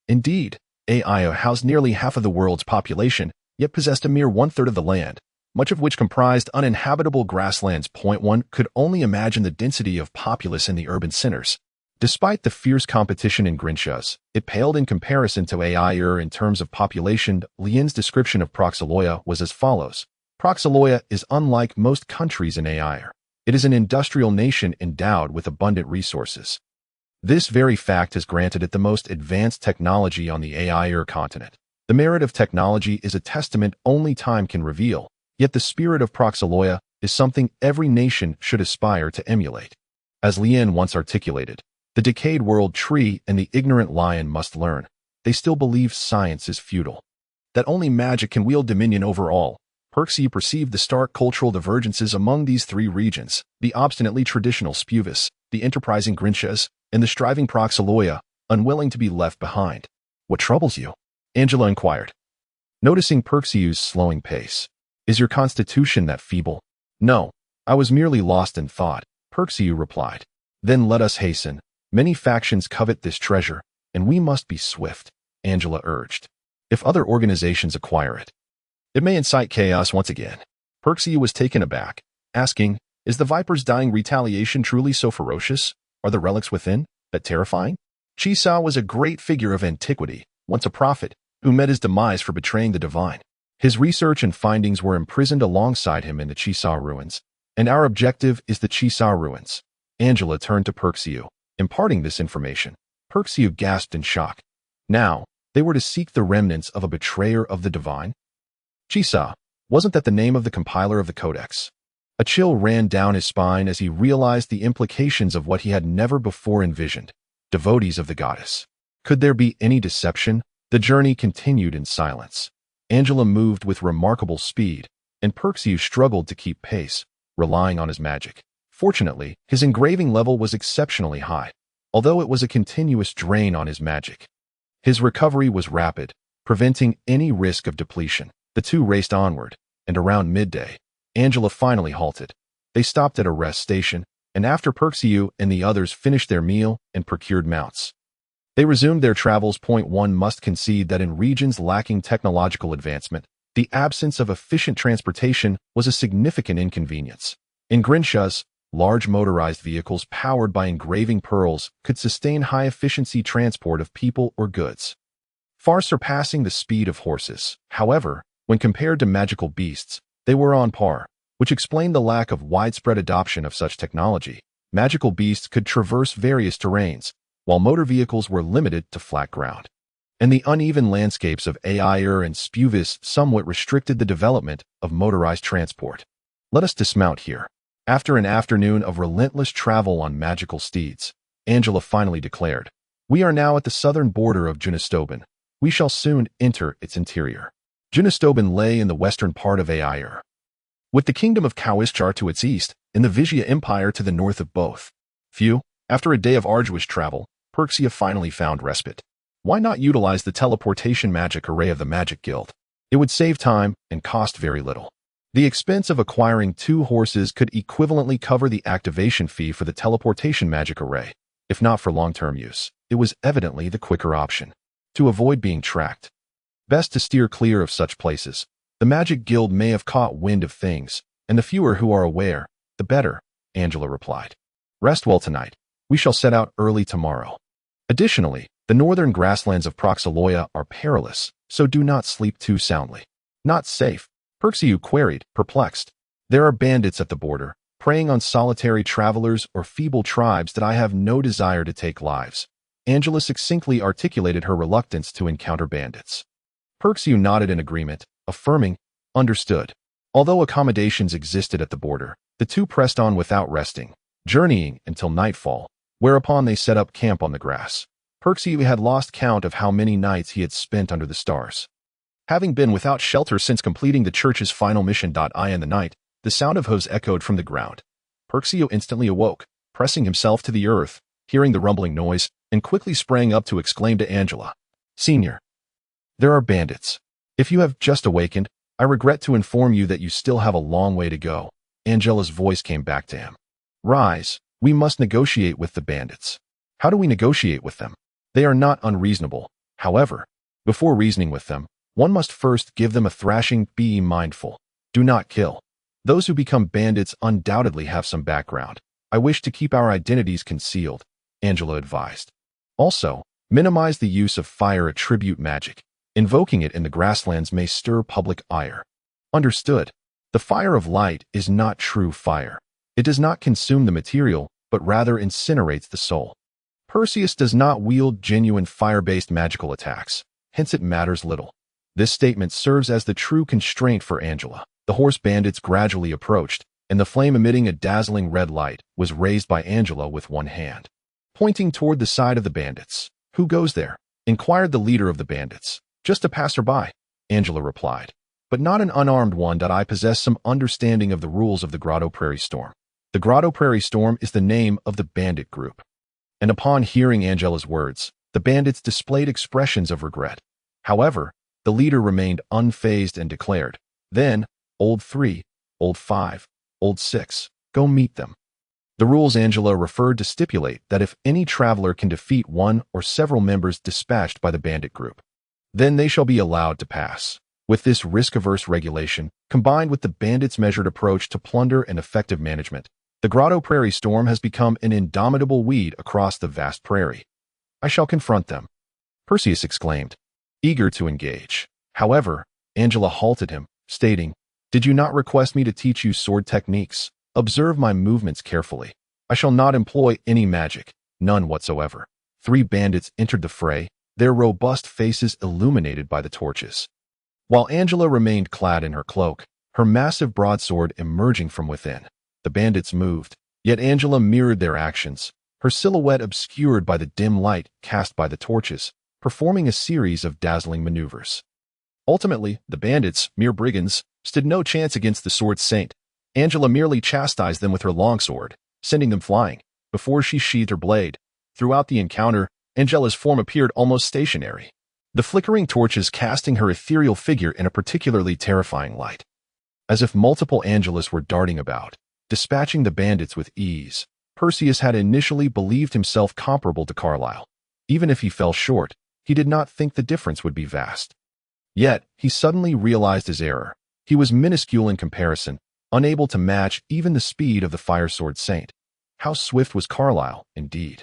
Indeed, Air housed nearly half of the world's population, yet possessed a mere one-third of the land, much of which comprised uninhabitable grasslands. One could only imagine the density of populace in the urban centers. Despite the fierce competition in Grinchas, it paled in comparison to Air in terms of population. Lien's description of Proxaloia was as follows. Proxaloia is unlike most countries in Air. It is an industrial nation endowed with abundant resources. This very fact has granted it the most advanced technology on the Air continent. The merit of technology is a testament only time can reveal, yet the spirit of Proxaloia is something every nation should aspire to emulate. As Lien once articulated, the decayed world tree and the ignorant lion must learn. They still believe science is futile, that only magic can wield dominion over all. Perksy perceived the stark cultural divergences among these 3 regions, the obstinately traditional Spuvis, the enterprising Grinchas, and the striving Proxaloia, unwilling to be left behind. What troubles you? Angela inquired, noticing Perksy's slowing pace. Is your constitution that feeble? No, I was merely lost in thought, Perksy replied. Then let us hasten. Many factions covet this treasure, and we must be swift, Angela urged. If other organizations acquire it, it may incite chaos once again. Perksy was taken aback, asking, Is the Viper's dying retaliation truly so ferocious? Are the relics within that terrifying? Chisa was a great figure of antiquity, once a prophet, who met his demise for betraying the divine. His research and findings were imprisoned alongside him in the Chisa ruins, and our objective is the Chisa ruins. Angela turned to Perxiu, imparting this information. Perxiu gasped in shock. Now, they were to seek the remnants of a betrayer of the divine? Chisa, wasn't that the name of the compiler of the codex? A chill ran down his spine as he realized the implications of what he had never before envisioned. Devotees of the goddess. Could there be any deception? The journey continued in silence. Angela moved with remarkable speed, and Perxiu struggled to keep pace, relying on his magic. Fortunately, his engraving level was exceptionally high, although it was a continuous drain on his magic. His recovery was rapid, preventing any risk of depletion. The two raced onward, and around midday, Angela finally halted. They stopped at a rest station, and after Perxiu and the others finished their meal and procured mounts, they resumed their travels. One must concede that in regions lacking technological advancement, the absence of efficient transportation was a significant inconvenience. In Grinshas, large motorized vehicles powered by engraving pearls could sustain high-efficiency transport of people or goods, far surpassing the speed of horses. However, when compared to magical beasts, they were on par, which explained the lack of widespread adoption of such technology. Magical beasts could traverse various terrains, while motor vehicles were limited to flat ground. And the uneven landscapes of Air and Spuvis somewhat restricted the development of motorized transport. Let us dismount here. After an afternoon of relentless travel on magical steeds, Angela finally declared, "We are now at the southern border of Junistobin. We shall soon enter its interior." Junistobin lay in the western part of Air, with the kingdom of Kawischar to its east and the Vizia Empire to the north of both. After a day of arduous travel, Perxia finally found respite. Why not utilize the teleportation magic array of the Magic Guild? It would save time and cost very little. The expense of acquiring 2 horses could equivalently cover the activation fee for the teleportation magic array. If not for long-term use, it was evidently the quicker option. To avoid being tracked, best to steer clear of such places. The Magic Guild may have caught wind of things, and the fewer who are aware, the better, Angela replied. Rest well tonight. We shall set out early tomorrow. Additionally, the northern grasslands of Proxaloia are perilous, so do not sleep too soundly. Not safe? Perxiu queried, perplexed. There are bandits at the border, preying on solitary travelers or feeble tribes that I have no desire to take lives. Angela succinctly articulated her reluctance to encounter bandits. Perxiu nodded in agreement, affirming, understood. Although accommodations existed at the border, the two pressed on without resting, journeying until nightfall, whereupon they set up camp on the grass. Perxiu had lost count of how many nights he had spent under the stars. Having been without shelter since completing the church's final mission. In the night, the sound of hooves echoed from the ground. Perxiu instantly awoke, pressing himself to the earth, hearing the rumbling noise, and quickly sprang up to exclaim to Angela, "Senior, there are bandits. If you have just awakened, I regret to inform you that you still have a long way to go." Angela's voice came back to him. "Rise, we must negotiate with the bandits." "How do we negotiate with them?" "They are not unreasonable. However, before reasoning with them, one must first give them a thrashing. Be mindful. Do not kill. Those who become bandits undoubtedly have some background. I wish to keep our identities concealed," Angela advised. "Also, minimize the use of fire attribute magic. Invoking it in the grasslands may stir public ire." "Understood. The fire of light is not true fire. It does not consume the material, but rather incinerates the soul. Perseus does not wield genuine fire-based magical attacks, hence it matters little." This statement serves as the true constraint for Angela. The horse bandits gradually approached, and the flame emitting a dazzling red light was raised by Angela with one hand, pointing toward the side of the bandits. "Who goes there?" inquired the leader of the bandits. "Just a passerby," Angela replied, "but not an unarmed one. I possess some understanding of the rules of the Grotto Prairie Storm." The Grotto Prairie Storm is the name of the bandit group. And upon hearing Angela's words, the bandits displayed expressions of regret. However, the leader remained unfazed and declared, "Then, Old 3, Old 5, Old 6, go meet them." The rules Angela referred to stipulate that if any traveler can defeat one or several members dispatched by the bandit group, then they shall be allowed to pass. With this risk-averse regulation, combined with the bandits' measured approach to plunder and effective management, the Grotto Prairie Storm has become an indomitable weed across the vast prairie. I shall confront them, Perseus exclaimed, eager to engage. However, Angela halted him, stating, "Did you not request me to teach you sword techniques? Observe my movements carefully. I shall not employ any magic, none whatsoever." 3 bandits entered the fray, their robust faces illuminated by the torches. While Angela remained clad in her cloak, her massive broadsword emerging from within, the bandits moved, yet Angela mirrored their actions, her silhouette obscured by the dim light cast by the torches, performing a series of dazzling maneuvers. Ultimately, the bandits, mere brigands, stood no chance against the sword saint. Angela merely chastised them with her longsword, sending them flying, before she sheathed her blade. Throughout the encounter, Angela's form appeared almost stationary, the flickering torches casting her ethereal figure in a particularly terrifying light. As if multiple Angelas were darting about, dispatching the bandits with ease, Perseus had initially believed himself comparable to Carlyle. Even if he fell short, he did not think the difference would be vast. Yet, he suddenly realized his error. He was minuscule in comparison, unable to match even the speed of the Fire Sword Saint. How swift was Carlyle, indeed.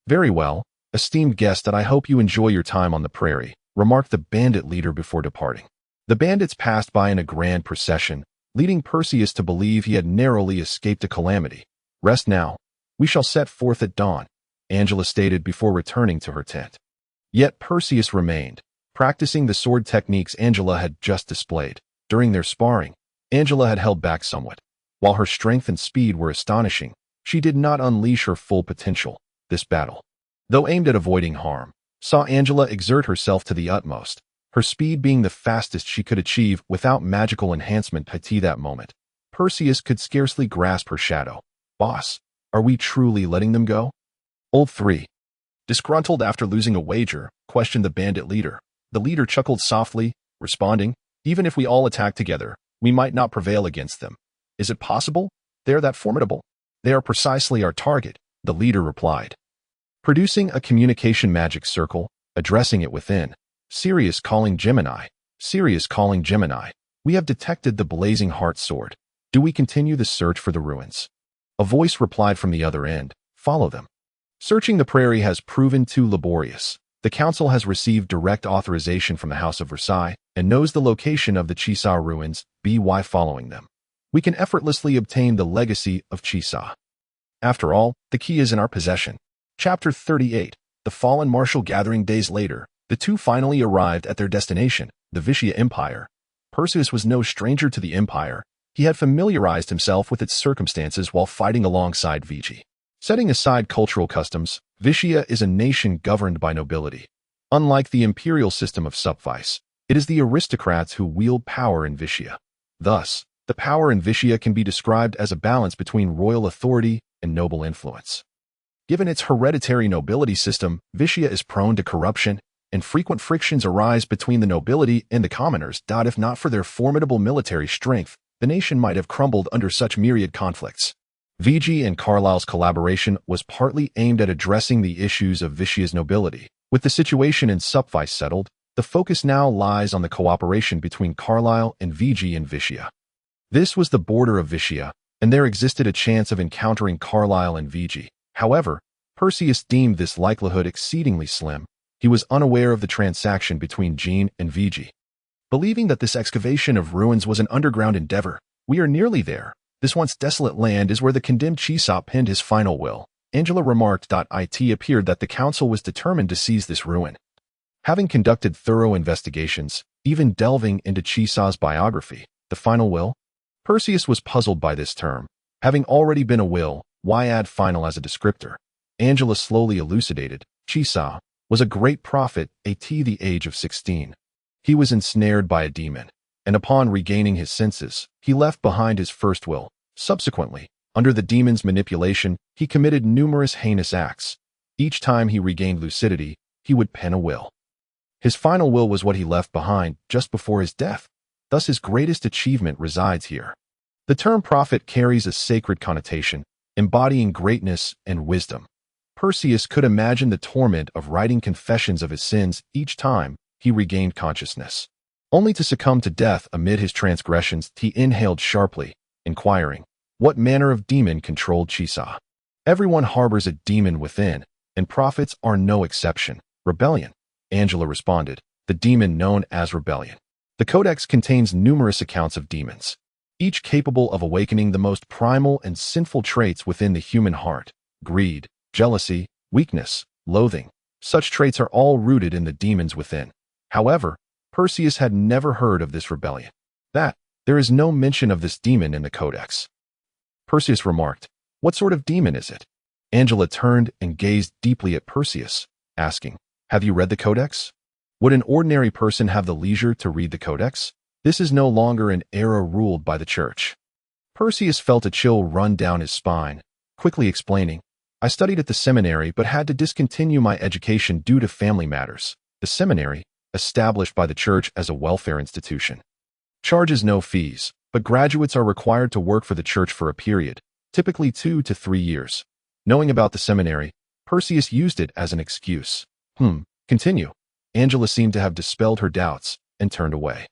"Very well, esteemed guest, that I hope you enjoy your time on the prairie," remarked the bandit leader before departing. The bandits passed by in a grand procession, leading Perseus to believe he had narrowly escaped a calamity. "Rest now. We shall set forth at dawn," Angela stated before returning to her tent. Yet Perseus remained, practicing the sword techniques Angela had just displayed. During their sparring, Angela had held back somewhat. While her strength and speed were astonishing, she did not unleash her full potential. This battle, though aimed at avoiding harm, saw Angela exert herself to the utmost, her speed being the fastest she could achieve without magical enhancement. At that moment, Perseus could scarcely grasp her shadow. "Boss, are we truly letting them go?" Old 3. Disgruntled after losing a wager, questioned the bandit leader. The leader chuckled softly, responding, "Even if we all attack together, we might not prevail against them. Is it possible? They are that formidable." "They are precisely our target," the leader replied. Producing a communication magic circle, addressing it within, "Sirius calling Gemini. Sirius calling Gemini. We have detected the blazing heart sword. Do we continue the search for the ruins?" A voice replied from the other end, "Follow them." Searching the prairie has proven too laborious. The council has received direct authorization from the House of Versailles and knows the location of the Chisa ruins. By following them, we can effortlessly obtain the legacy of Chisa. After all, the key is in our possession. Chapter 38. The Fallen Martial Gathering. Days later, the two finally arrived at their destination, the Vishya Empire. Perseus was no stranger to the empire. He had familiarized himself with its circumstances while fighting alongside Vijay. Setting aside cultural customs, Vishya is a nation governed by nobility. Unlike the imperial system of subvice, it is the aristocrats who wield power in Vishya. Thus, the power in Vishya can be described as a balance between royal authority and noble influence. Given its hereditary nobility system, Vishya is prone to corruption, and frequent frictions arise between the nobility and the commoners. If not for their formidable military strength, the nation might have crumbled under such myriad conflicts. Vijay and Carlyle's collaboration was partly aimed at addressing the issues of Vishya's nobility. With the situation in subvice settled, the focus now lies on the cooperation between Carlyle and Vijay in Vishya. This was the border of Vishya, and there existed a chance of encountering Carlyle and Vijay. However, Perseus deemed this likelihood exceedingly slim. He was unaware of the transaction between Jean and Vijay. Believing that this excavation of ruins was an underground endeavor, "We are nearly there. This once desolate land is where the condemned Chisop penned his final will," Angela remarked. It appeared that the council was determined to seize this ruin. Having conducted thorough investigations, even delving into Chisa's biography, the final will? Perseus was puzzled by this term. Having already been a will, why add final as a descriptor? Angela slowly elucidated. Chisa was a great prophet at the age of 16. He was ensnared by a demon, and upon regaining his senses, he left behind his first will. Subsequently, under the demon's manipulation, he committed numerous heinous acts. Each time he regained lucidity, he would pen a will. His final will was what he left behind just before his death. Thus his greatest achievement resides here. The term prophet carries a sacred connotation, embodying greatness and wisdom. Perseus could imagine the torment of writing confessions of his sins each time he regained consciousness. only to succumb to death amid his transgressions. He inhaled sharply, inquiring, what manner of demon controlled Chisa? Everyone harbors a demon within, and prophets are no exception. Rebellion, Angela responded, the demon known as rebellion. The Codex contains numerous accounts of demons, each capable of awakening the most primal and sinful traits within the human heart: greed, jealousy, weakness, loathing. Such traits are all rooted in the demons within. However, Perseus had never heard of this rebellion. There is no mention of this demon in the Codex. Perseus remarked, what sort of demon is it? Angela turned and gazed deeply at Perseus, asking, have you read the Codex? Would an ordinary person have the leisure to read the Codex? This is no longer an era ruled by the church. Perseus felt a chill run down his spine, quickly explaining, I studied at the seminary but had to discontinue my education due to family matters. The seminary, established by the church as a welfare institution, charges no fees, but graduates are required to work for the church for a period, typically 2 to 3 years. Knowing about the seminary, Perseus used it as an excuse. Continue. Angela seemed to have dispelled her doubts and turned away.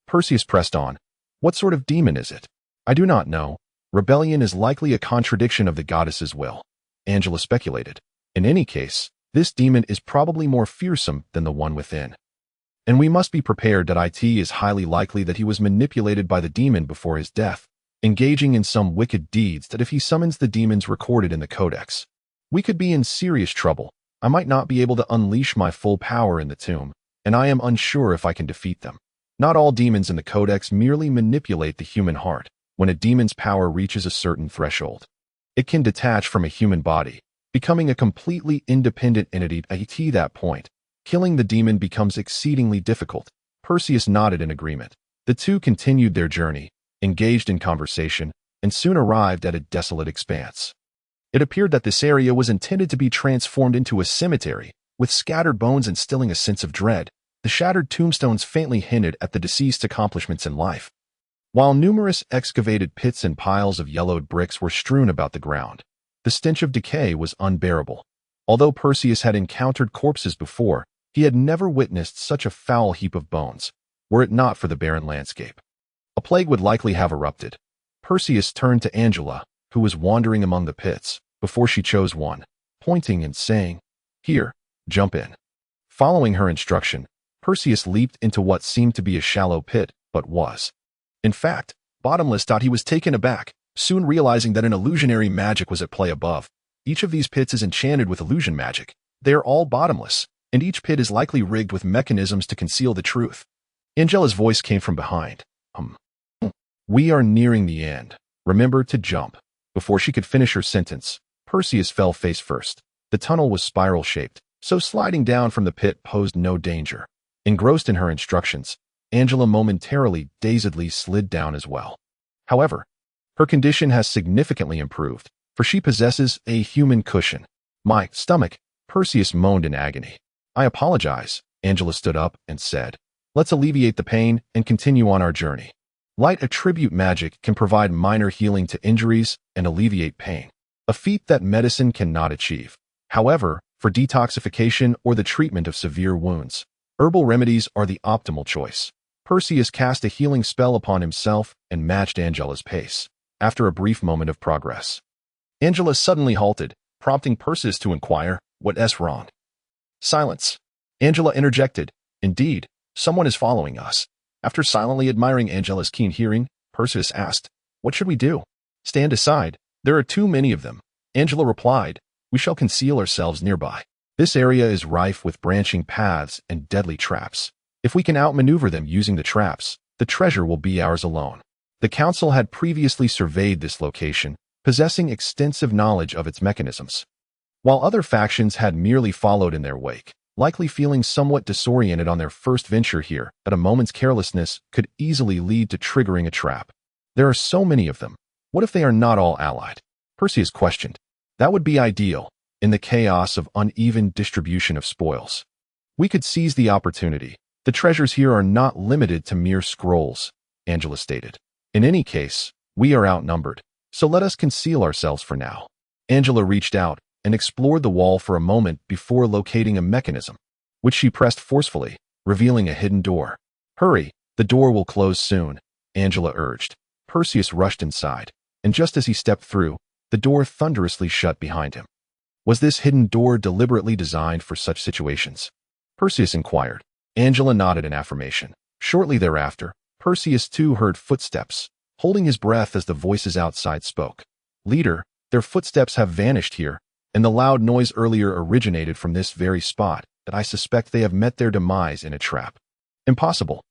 Perseus pressed on. What sort of demon is it? I do not know. Rebellion is likely a contradiction of the goddess's will, Angela speculated. In any case, this demon is probably more fearsome than the one within. And we must be prepared that it is highly likely that he was manipulated by the demon before his death, engaging in some wicked deeds that if he summons the demons recorded in the Codex, we could be in serious trouble. I might not be able to unleash my full power in the tomb, and I am unsure if I can defeat them. Not all demons in the Codex merely manipulate the human heart. When a demon's power reaches a certain threshold, it can detach from a human body, becoming a completely independent entity. At that point, killing the demon becomes exceedingly difficult. Perseus nodded in agreement. The two continued their journey, engaged in conversation, and soon arrived at a desolate expanse. It appeared that this area was intended to be transformed into a cemetery, with scattered bones instilling a sense of dread. The shattered tombstones faintly hinted at the deceased's accomplishments in life, while numerous excavated pits and piles of yellowed bricks were strewn about the ground. The stench of decay was unbearable. Although Perseus had encountered corpses before, he had never witnessed such a foul heap of bones, were it not for the barren landscape. A plague would likely have erupted. Perseus turned to Angela, who was wandering among the pits, before she chose one, pointing and saying, here, jump in. Following her instruction, Perseus leaped into what seemed to be a shallow pit, but was, in fact, bottomless. He was taken aback, soon realizing that an illusionary magic was at play above. Each of these pits is enchanted with illusion magic. They are all bottomless, and each pit is likely rigged with mechanisms to conceal the truth. Angela's voice came from behind. We are nearing the end. Remember to jump. Before she could finish her sentence, Perseus fell face first. The tunnel was spiral-shaped, so sliding down from the pit posed no danger. Engrossed in her instructions, Angela momentarily, dazedly slid down as well. However, her condition has significantly improved, for she possesses a human cushion. My stomach, Perseus moaned in agony. I apologize, Angela stood up and said. Let's alleviate the pain and continue on our journey. Light attribute magic can provide minor healing to injuries and alleviate pain, a feat that medicine cannot achieve. However, for detoxification or the treatment of severe wounds, herbal remedies are the optimal choice. Perseus cast a healing spell upon himself and matched Angela's pace. After a brief moment of progress, Angela suddenly halted, prompting Perseus to inquire, what's wrong? Silence. Angela interjected, indeed, someone is following us. After silently admiring Angela's keen hearing, Perseus asked, what should we do? Stand aside. There are too many of them. Angela replied, we shall conceal ourselves nearby. This area is rife with branching paths and deadly traps. If we can outmaneuver them using the traps, the treasure will be ours alone. The council had previously surveyed this location, possessing extensive knowledge of its mechanisms, while other factions had merely followed in their wake, likely feeling somewhat disoriented on their first venture here. That a moment's carelessness could easily lead to triggering a trap. There are so many of them. What if they are not all allied? Perseus questioned. That would be ideal, in the chaos of uneven distribution of spoils. We could seize the opportunity. The treasures here are not limited to mere scrolls, Angela stated. In any case, we are outnumbered, so let us conceal ourselves for now. Angela reached out and explored the wall for a moment before locating a mechanism, which she pressed forcefully, revealing a hidden door. Hurry, The door will close soon, Angela urged. Perseus rushed inside, and just as he stepped through, the door thunderously shut behind him. Was this hidden door deliberately designed for such situations? Perseus inquired. Angela nodded in affirmation. Shortly thereafter, Perseus too heard footsteps, holding his breath as the voices outside spoke. Leader, their footsteps have vanished here, and the loud noise earlier originated from this very spot, that I suspect they have met their demise in a trap. Impossible.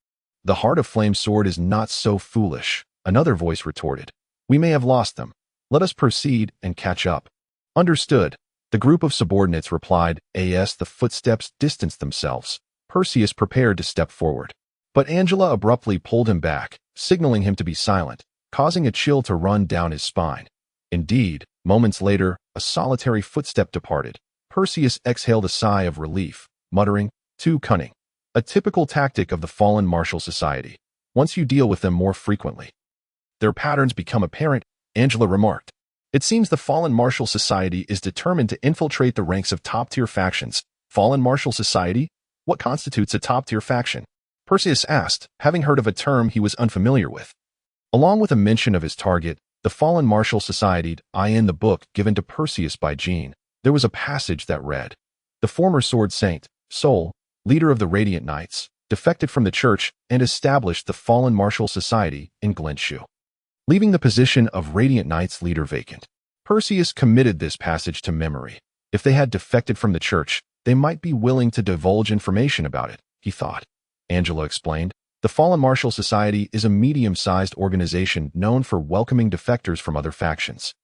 The Heart of Flame sword is not so foolish, another voice retorted. We may have lost them. Let us proceed and catch up. Understood. The group of subordinates replied, as the footsteps distanced themselves. Perseus prepared to step forward. But Angela abruptly pulled him back, signaling him to be silent, causing a chill to run down his spine. Indeed, moments later, a solitary footstep departed. Perseus exhaled a sigh of relief, muttering, "Too cunning." A typical tactic of the fallen martial society. Once you deal with them more frequently, their patterns become apparent, Angela remarked. It seems the fallen martial society is determined to infiltrate the ranks of top-tier factions. Fallen martial society? What constitutes a top-tier faction? Perseus asked, having heard of a term he was unfamiliar with. Along with a mention of his target, the fallen martial society, in the book given to Perseus by Jean, there was a passage that read, "The former sword saint, Sol, leader of the Radiant Knights, defected from the church and established the fallen martial society in Glenshue, leaving the position of Radiant Knights leader vacant." Perseus committed this passage to memory. If they had defected from the church, they might be willing to divulge information about it, he thought. Angela explained. The Fallen Martial Society is a medium-sized organization known for welcoming defectors from other factions,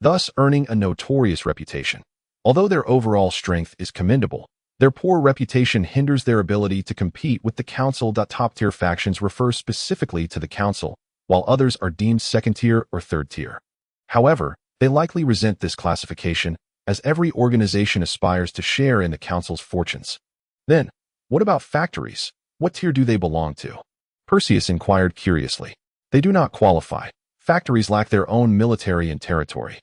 thus earning a notorious reputation. Although their overall strength is commendable, their poor reputation hinders their ability to compete with the Council. Top-tier factions refer specifically to the Council, while others are deemed second-tier or third-tier. However, they likely resent this classification, as every organization aspires to share in the Council's fortunes. Then, what about factories? What tier do they belong to? Perseus inquired curiously. They do not qualify. Factories lack their own military and territory.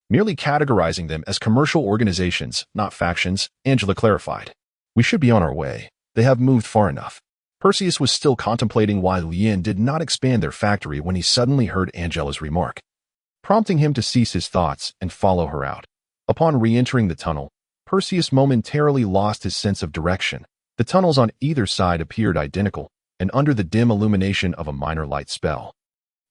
Merely categorizing them as commercial organizations, not factions, Angela clarified. We should be on our way. They have moved far enough. Perseus was still contemplating why Yearn did not expand their factory when he suddenly heard Angela's remark, prompting him to cease his thoughts and follow her out. Upon re-entering the tunnel, Perseus momentarily lost his sense of direction. The tunnels on either side appeared identical, and under the dim illumination of a minor light spell,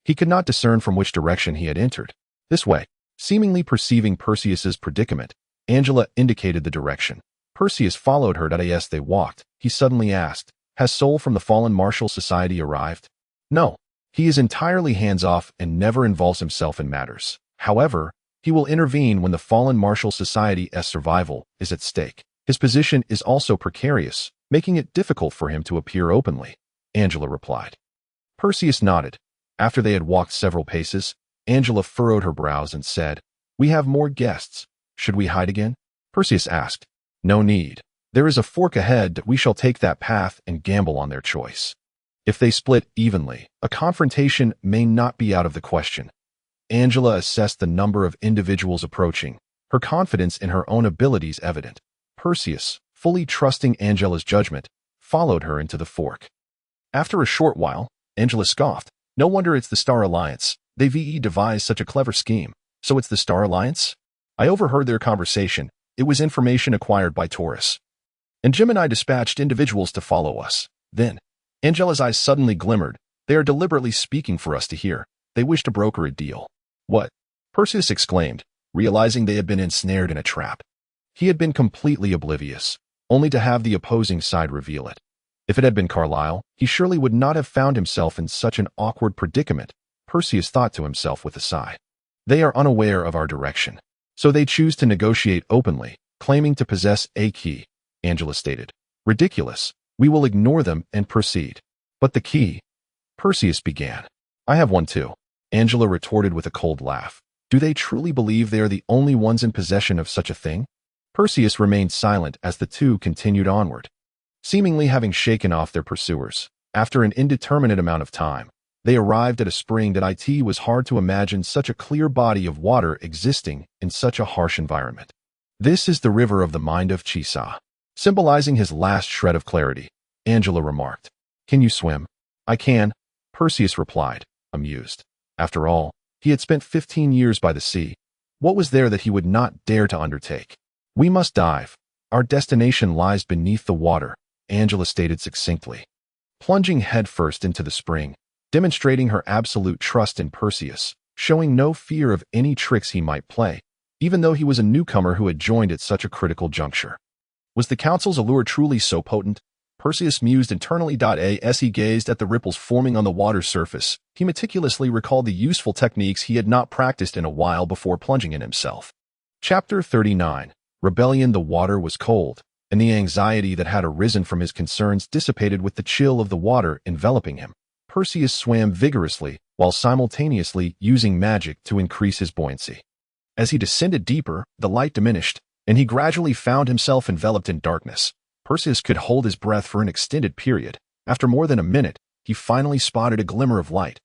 he could not discern from which direction he had entered. This way. Seemingly perceiving Perseus's predicament, Angela indicated the direction. Perseus followed her. As they walked, he suddenly asked, "Has Sol from the Fallen Martial Society arrived?" No. He is entirely hands-off and never involves himself in matters. However, he will intervene when the Fallen Martial Society's survival is at stake. His position is also precarious, making it difficult for him to appear openly, Angela replied. Perseus nodded. After they had walked several paces, Angela furrowed her brows and said, "We have more guests. Should we hide again?" Perseus asked. "No need. There is a fork ahead. We shall take that path and gamble on their choice. If they split evenly, a confrontation may not be out of the question." Angela assessed the number of individuals approaching, her confidence in her own abilities evident. Perseus, fully trusting Angela's judgment, followed her into the fork. After a short while, Angela scoffed. "No wonder it's the Star Alliance. They devised such a clever scheme. So it's the Star Alliance? I overheard their conversation. It was information acquired by Taurus. And Gemini dispatched individuals to follow us. Then, Angela's eyes suddenly glimmered. They are deliberately speaking for us to hear. They wish to broker a deal." "What?" Perseus exclaimed, realizing they had been ensnared in a trap. He had been completely oblivious, only to have the opposing side reveal it. If it had been Carlyle, he surely would not have found himself in such an awkward predicament, Perseus thought to himself with a sigh. They are unaware of our direction. So they choose to negotiate openly, claiming to possess a key, Angela stated. Ridiculous. We will ignore them and proceed. But the key? Perseus began. I have one too, Angela retorted with a cold laugh. Do they truly believe they are the only ones in possession of such a thing? Perseus remained silent as the two continued onward, seemingly having shaken off their pursuers. After an indeterminate amount of time, they arrived at a spring that it was hard to imagine such a clear body of water existing in such a harsh environment. This is the river of the mind of Chisa, symbolizing his last shred of clarity, Angela remarked. Can you swim? I can, Perseus replied, amused. After all, he had spent 15 years by the sea. What was there that he would not dare to undertake? We must dive. Our destination lies beneath the water, Angela stated succinctly. Plunging headfirst into the spring, demonstrating her absolute trust in Perseus, showing no fear of any tricks he might play, even though he was a newcomer who had joined at such a critical juncture. Was the council's allure truly so potent? Perseus mused internally. As he gazed at the ripples forming on the water's surface, he meticulously recalled the useful techniques he had not practiced in a while before plunging in himself. Chapter 39. Rebellion. The water was cold, and the anxiety that had arisen from his concerns dissipated with the chill of the water enveloping him. Perseus swam vigorously, while simultaneously using magic to increase his buoyancy. As he descended deeper, the light diminished, and he gradually found himself enveloped in darkness. Perseus could hold his breath for an extended period. After more than a minute, he finally spotted a glimmer of light,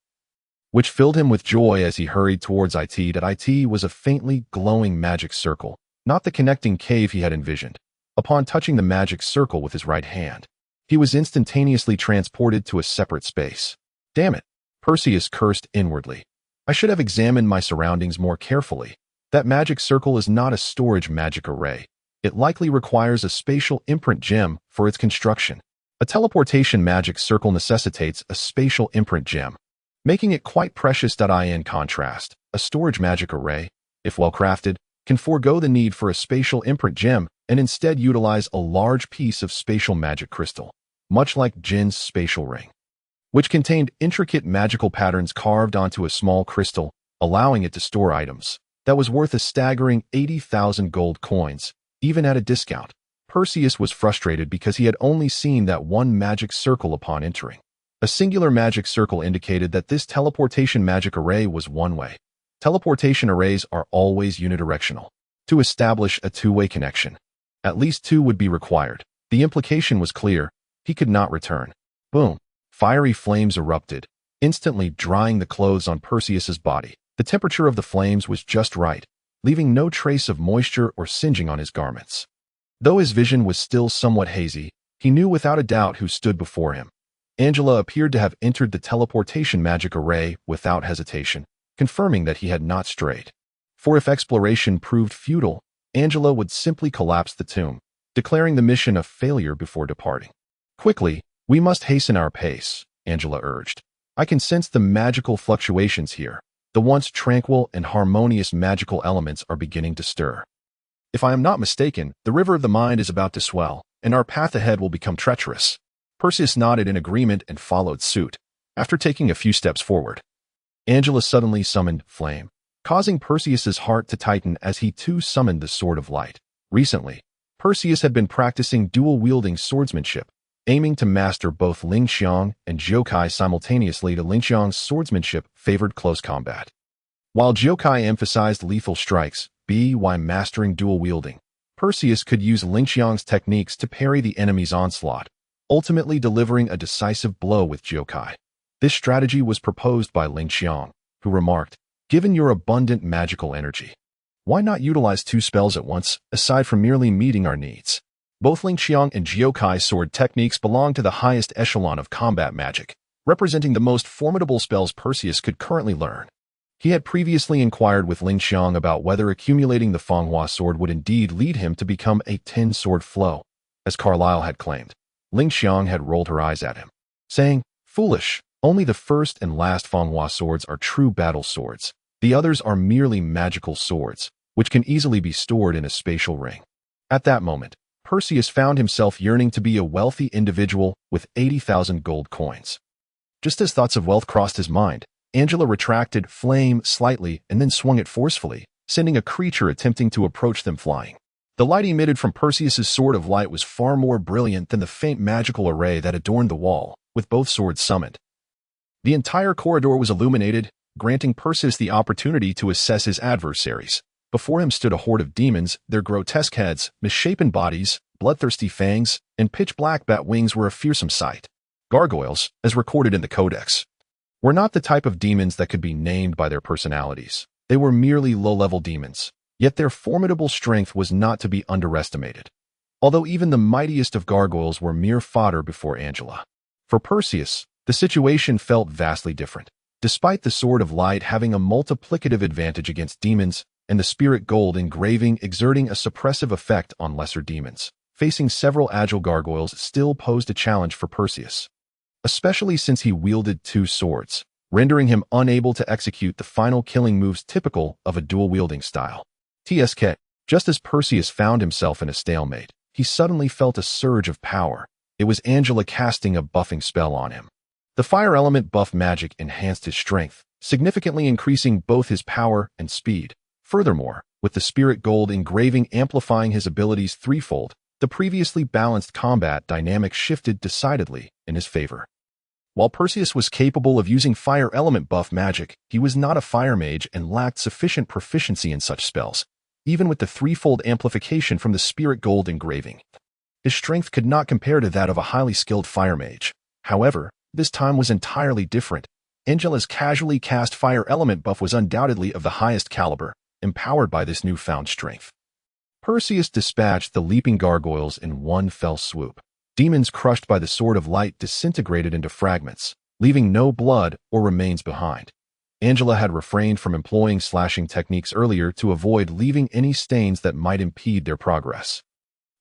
which filled him with joy as he hurried towards it. It was a faintly glowing magic circle, not the connecting cave he had envisioned. Upon touching the magic circle with his right hand, he was instantaneously transported to a separate space. Damn it, Perseus cursed inwardly. I should have examined my surroundings more carefully. That magic circle is not a storage magic array. It likely requires a spatial imprint gem for its construction. A teleportation magic circle necessitates a spatial imprint gem, making it quite precious. In contrast, a storage magic array, if well crafted, can forego the need for a spatial imprint gem and instead utilize a large piece of spatial magic crystal, much like Jin's spatial ring, which contained intricate magical patterns carved onto a small crystal, allowing it to store items. That was worth a staggering 80,000 gold coins, even at a discount. Perseus was frustrated because he had only seen that one magic circle upon entering. A singular magic circle indicated that this teleportation magic array was one-way. Teleportation arrays are always unidirectional. To establish a two-way connection, at least two would be required. The implication was clear. He could not return. Boom. Fiery flames erupted, instantly drying the clothes on Perseus's body. The temperature of the flames was just right, leaving no trace of moisture or singeing on his garments. Though his vision was still somewhat hazy, he knew without a doubt who stood before him. Angela appeared to have entered the teleportation magic array without hesitation, confirming that he had not strayed. For if exploration proved futile, Angela would simply collapse the tomb, declaring the mission a failure before departing. Quickly, we must hasten our pace, Angela urged. I can sense the magical fluctuations here. The once tranquil and harmonious magical elements are beginning to stir. If I am not mistaken, the river of the mind is about to swell, and our path ahead will become treacherous. Perseus nodded in agreement and followed suit. After taking a few steps forward, Angela suddenly summoned flame, causing Perseus's heart to tighten as he too summoned the Sword of Light. Recently, Perseus had been practicing dual-wielding swordsmanship, aiming to master both Ling Xiang and Jiukai simultaneously. Ling Xiang's swordsmanship favored close combat, while Jiukai emphasized lethal strikes. By mastering dual-wielding, Perseus could use Ling Xiang's techniques to parry the enemy's onslaught, ultimately delivering a decisive blow with Jiukai. This strategy was proposed by Ling Xiang, who remarked, "Given your abundant magical energy, why not utilize two spells at once, aside from merely meeting our needs?" Both Ling Xiang and Jiukai sword techniques belong to the highest echelon of combat magic, representing the most formidable spells Perseus could currently learn. He had previously inquired with Ling Xiang about whether accumulating the Fanghua sword would indeed lead him to become a 10-sword flow. As Carlyle had claimed, Ling Xiang had rolled her eyes at him, saying, "Foolish, only the first and last Fanghua swords are true battle swords. The others are merely magical swords, which can easily be stored in a spatial ring." At that moment, Perseus found himself yearning to be a wealthy individual with 80,000 gold coins. Just as thoughts of wealth crossed his mind, Angela retracted flame slightly and then swung it forcefully, sending a creature attempting to approach them flying. The light emitted from Perseus's Sword of Light was far more brilliant than the faint magical array that adorned the wall, with both swords summoned. The entire corridor was illuminated, granting Perseus the opportunity to assess his adversaries. Before him stood a horde of demons. Their grotesque heads, misshapen bodies, bloodthirsty fangs, and pitch-black bat wings were a fearsome sight. Gargoyles, as recorded in the Codex, were not the type of demons that could be named by their personalities. They were merely low-level demons, yet their formidable strength was not to be underestimated. Although even the mightiest of gargoyles were mere fodder before Angela. For Perseus, The situation felt vastly different. Despite the Sword of Light having a multiplicative advantage against demons, and the spirit gold engraving exerting a suppressive effect on lesser demons, facing several agile gargoyles still posed a challenge for Perseus, especially since he wielded two swords, rendering him unable to execute the final killing moves typical of a dual-wielding style. Just as Perseus found himself in a stalemate, he suddenly felt a surge of power. It was Angela casting a buffing spell on him. The fire element buff magic enhanced his strength, significantly increasing both his power and speed. Furthermore, with the spirit gold engraving amplifying his abilities threefold, the previously balanced combat dynamic shifted decidedly in his favor. While Perseus was capable of using fire element buff magic, he was not a fire mage and lacked sufficient proficiency in such spells, even with the threefold amplification from the spirit gold engraving. His strength could not compare to that of a highly skilled fire mage. However, this time was entirely different. Angela's casually cast fire element buff was undoubtedly of the highest caliber, empowered by this newfound strength. Perseus dispatched the leaping gargoyles in one fell swoop. Demons crushed by the Sword of Light disintegrated into fragments, leaving no blood or remains behind. Angela had refrained from employing slashing techniques earlier to avoid leaving any stains that might impede their progress.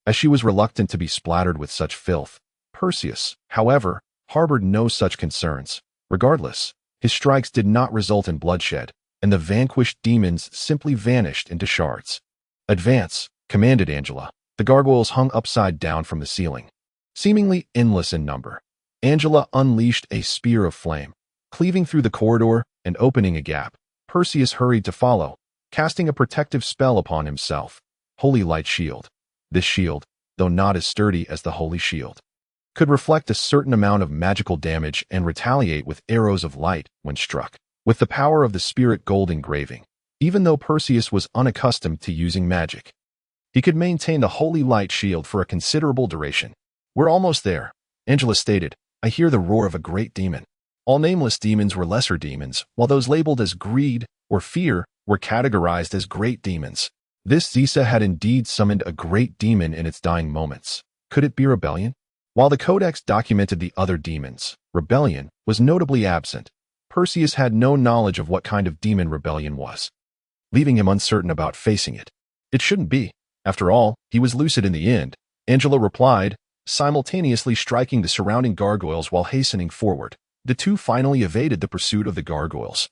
As she was reluctant to be splattered with such filth, Perseus, however, harbored no such concerns. Regardless, his strikes did not result in bloodshed, and the vanquished demons simply vanished into shards. "Advance," commanded Angela. The gargoyles hung upside down from the ceiling, seemingly endless in number. Angela unleashed a spear of flame, cleaving through the corridor and opening a gap. Perseus hurried to follow, casting a protective spell upon himself. Holy Light Shield. This shield, though not as sturdy as the Holy Shield, could reflect a certain amount of magical damage and retaliate with arrows of light when struck. With the power of the spirit gold engraving, even though Perseus was unaccustomed to using magic, he could maintain the Holy Light Shield for a considerable duration. "We're almost there," Angela stated. "I hear the roar of a great demon." All nameless demons were lesser demons, while those labeled as greed or fear were categorized as great demons. This Zisa had indeed summoned a great demon in its dying moments. Could it be rebellion? While the Codex documented the other demons, rebellion was notably absent. Perseus had no knowledge of what kind of demon rebellion was, leaving him uncertain about facing it. It shouldn't be. After all, he was lucid in the end, Angela replied, simultaneously striking the surrounding gargoyles while hastening forward. The two finally evaded the pursuit of the gargoyles,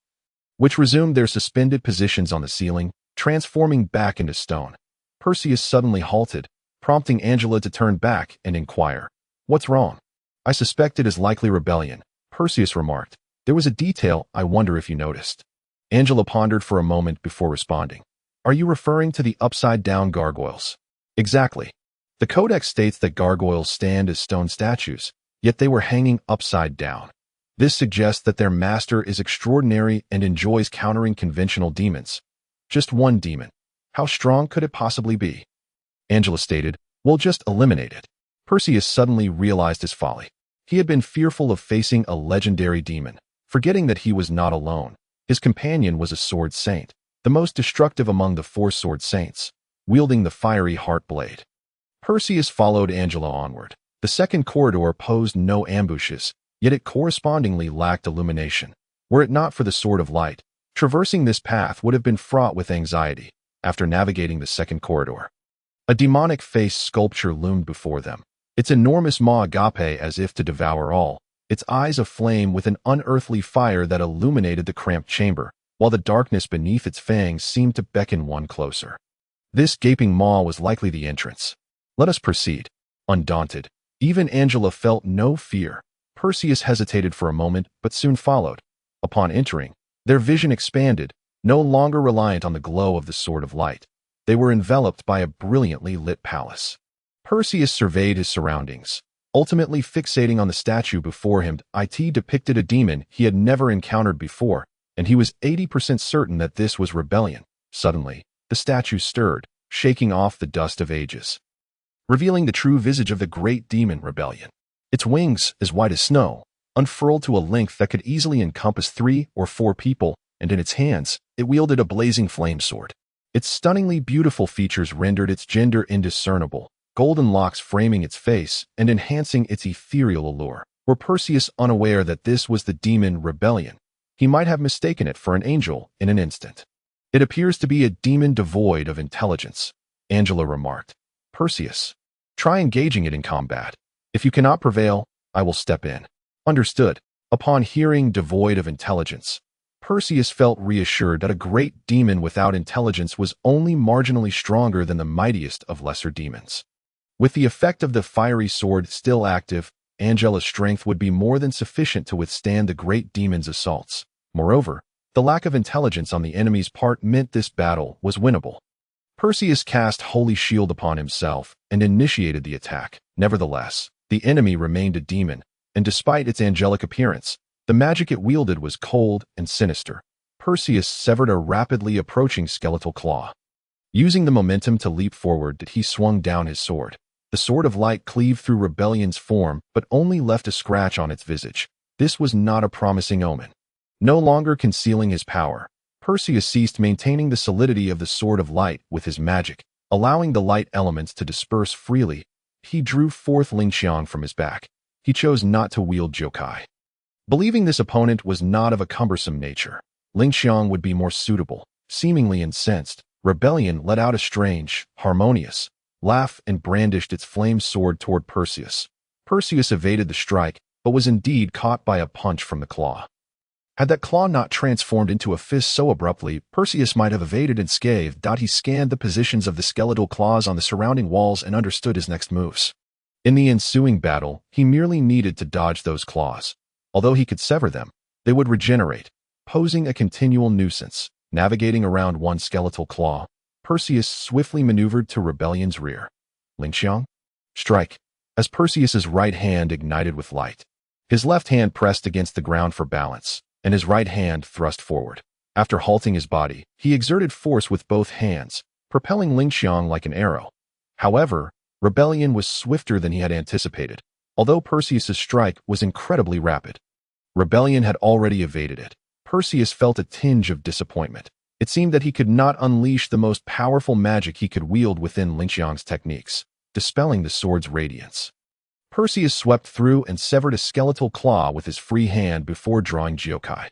which resumed their suspended positions on the ceiling, transforming back into stone. Perseus suddenly halted, prompting Angela to turn back and inquire, "What's wrong?" "I suspect it is likely rebellion," Perseus remarked. "There was a detail I wonder if you noticed." Angela pondered for a moment before responding. "Are you referring to the upside-down gargoyles?" "Exactly. The Codex states that gargoyles stand as stone statues, yet they were hanging upside down. This suggests that their master is extraordinary and enjoys countering conventional demons. Just one demon. How strong could it possibly be?" Angela stated, "We'll just eliminate it." Perseus suddenly realized his folly. He had been fearful of facing a legendary demon, forgetting that he was not alone. His companion was a sword saint, the most destructive among the four sword saints, wielding the fiery heart blade. Perseus followed Angela onward. The second corridor posed no ambushes, yet it correspondingly lacked illumination. Were it not for the Sword of Light, traversing this path would have been fraught with anxiety. After navigating the second corridor, a demonic face sculpture loomed before them, its enormous maw agape as if to devour all, its eyes aflame with an unearthly fire that illuminated the cramped chamber, while the darkness beneath its fangs seemed to beckon one closer. This gaping maw was likely the entrance. "Let us proceed." Undaunted, even Angela felt no fear. Perseus hesitated for a moment, but soon followed. Upon entering, their vision expanded, no longer reliant on the glow of the Sword of Light. They were enveloped by a brilliantly lit palace. Perseus surveyed his surroundings, ultimately fixating on the statue before him. It depicted a demon he had never encountered before, and he was 80% certain that this was rebellion. Suddenly, the statue stirred, shaking off the dust of ages, revealing the true visage of the great demon rebellion. Its wings, as white as snow, unfurled to a length that could easily encompass 3 or 4 people, and in its hands, it wielded a blazing flame sword. Its stunningly beautiful features rendered its gender indiscernible, golden locks framing its face and enhancing its ethereal allure. Were Perseus unaware that this was the demon Rebellion, he might have mistaken it for an angel in an instant. It appears to be a demon devoid of intelligence, Angela remarked. Perseus, try engaging it in combat. If you cannot prevail, I will step in. Understood. Upon hearing devoid of intelligence, Perseus felt reassured that a great demon without intelligence was only marginally stronger than the mightiest of lesser demons. With the effect of the fiery sword still active, Angela's strength would be more than sufficient to withstand the great demon's assaults. Moreover, the lack of intelligence on the enemy's part meant this battle was winnable. Perseus cast Holy Shield upon himself and initiated the attack. Nevertheless, the enemy remained a demon, and despite its angelic appearance, the magic it wielded was cold and sinister. Perseus severed a rapidly approaching skeletal claw. Using the momentum to leap forward, he swung down his sword. The sword of light cleaved through Rebellion's form, but only left a scratch on its visage. This was not a promising omen. No longer concealing his power, Perseus ceased maintaining the solidity of the sword of light with his magic, allowing the light elements to disperse freely. He drew forth Lingxiang from his back. He chose not to wield Jokai. Believing this opponent was not of a cumbersome nature, Lingxiang would be more suitable. Seemingly incensed, Rebellion let out a strange, harmonious laugh and brandished its flame sword toward Perseus. Perseus evaded the strike, but was indeed caught by a punch from the claw. Had that claw not transformed into a fist so abruptly, Perseus might have evaded unscathed. He scanned the positions of the skeletal claws on the surrounding walls and understood his next moves. In the ensuing battle, he merely needed to dodge those claws. Although he could sever them, they would regenerate, posing a continual nuisance. Navigating around one skeletal claw, Perseus swiftly maneuvered to Rebellion's rear. Lingxiang? Strike. As Perseus's right hand ignited with light, his left hand pressed against the ground for balance, and his right hand thrust forward. After halting his body, he exerted force with both hands, propelling Lingxiang like an arrow. However, Rebellion was swifter than he had anticipated, although Perseus's strike was incredibly rapid. Rebellion had already evaded it. Perseus felt a tinge of disappointment. It seemed that he could not unleash the most powerful magic he could wield within Lingxiang's techniques, dispelling the sword's radiance. Perseus swept through and severed a skeletal claw with his free hand before drawing Jokai.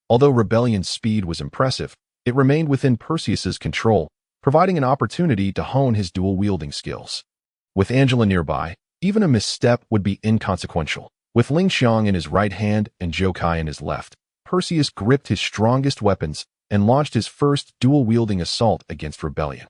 Although Rebellion's speed was impressive, it remained within Perseus's control, providing an opportunity to hone his dual-wielding skills. With Angela nearby, even a misstep would be inconsequential. With Lingxiang in his right hand and Jokai in his left, Perseus gripped his strongest weapons and launched his first dual-wielding assault against Rebellion.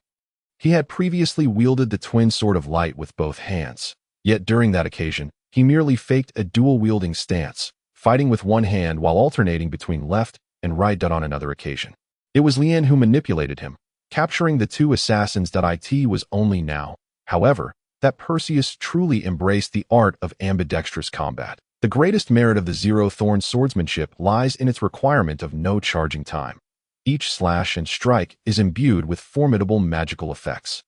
He had previously wielded the twin sword of light with both hands, yet during that occasion, he merely faked a dual-wielding stance, fighting with one hand while alternating between left and right. On another occasion, it was Lian who manipulated him, capturing the two assassins. It was only now, however, that Perseus truly embraced the art of ambidextrous combat. The greatest merit of the zero-thorn swordsmanship lies in its requirement of no charging time. Each slash and strike is imbued with formidable magical effects,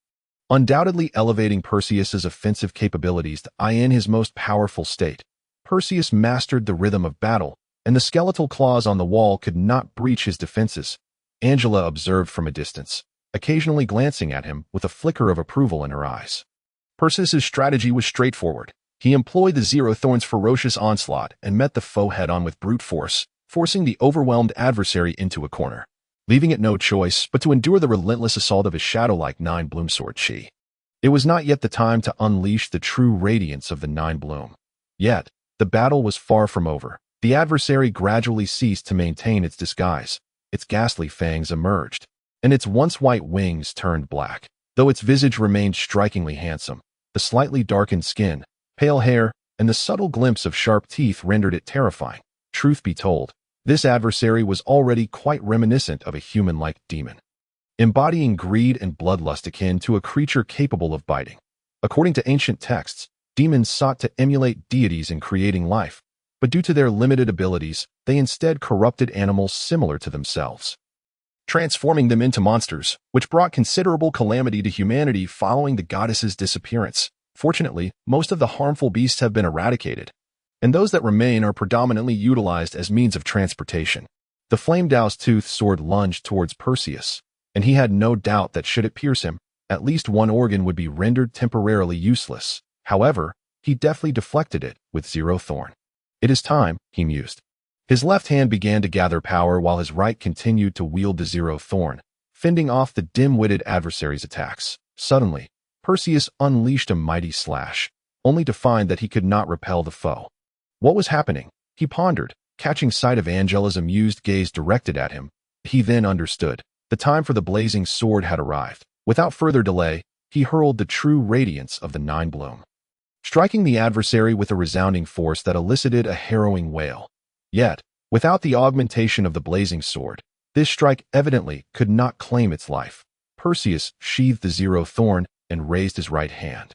undoubtedly elevating Perseus's offensive capabilities to in his most powerful state. Perseus mastered the rhythm of battle, and the skeletal claws on the wall could not breach his defenses. Angela observed from a distance, occasionally glancing at him with a flicker of approval in her eyes. Perseus's strategy was straightforward. He employed the zero-thorn's ferocious onslaught and met the foe head-on with brute force, forcing the overwhelmed adversary into a corner, leaving it no choice but to endure the relentless assault of his shadow-like nine-bloom sword chi. It was not yet the time to unleash the true radiance of the nine-bloom. Yet, the battle was far from over. The adversary gradually ceased to maintain its disguise. Its ghastly fangs emerged, and its once white wings turned black. Though its visage remained strikingly handsome, the slightly darkened skin, pale hair, and the subtle glimpse of sharp teeth rendered it terrifying. Truth be told, this adversary was already quite reminiscent of a human-like demon, embodying greed and bloodlust akin to a creature capable of biting. According to ancient texts, demons sought to emulate deities in creating life, but due to their limited abilities, they instead corrupted animals similar to themselves, transforming them into monsters, which brought considerable calamity to humanity following the goddess's disappearance. Fortunately, most of the harmful beasts have been eradicated, and those that remain are predominantly utilized as means of transportation. The flame-doused toothed sword lunged towards Perseus, and he had no doubt that should it pierce him, at least one organ would be rendered temporarily useless. However, he deftly deflected it with zero thorn. It is time, he mused. His left hand began to gather power while his right continued to wield the zero thorn, fending off the dim-witted adversary's attacks. Suddenly, Perseus unleashed a mighty slash, only to find that he could not repel the foe. What was happening? He pondered, catching sight of Angela's amused gaze directed at him. He then understood. The time for the blazing sword had arrived. Without further delay, he hurled the true radiance of the nine bloom, striking the adversary with a resounding force that elicited a harrowing wail. Yet, without the augmentation of the blazing sword, this strike evidently could not claim its life. Perseus sheathed the zero thorn and raised his right hand.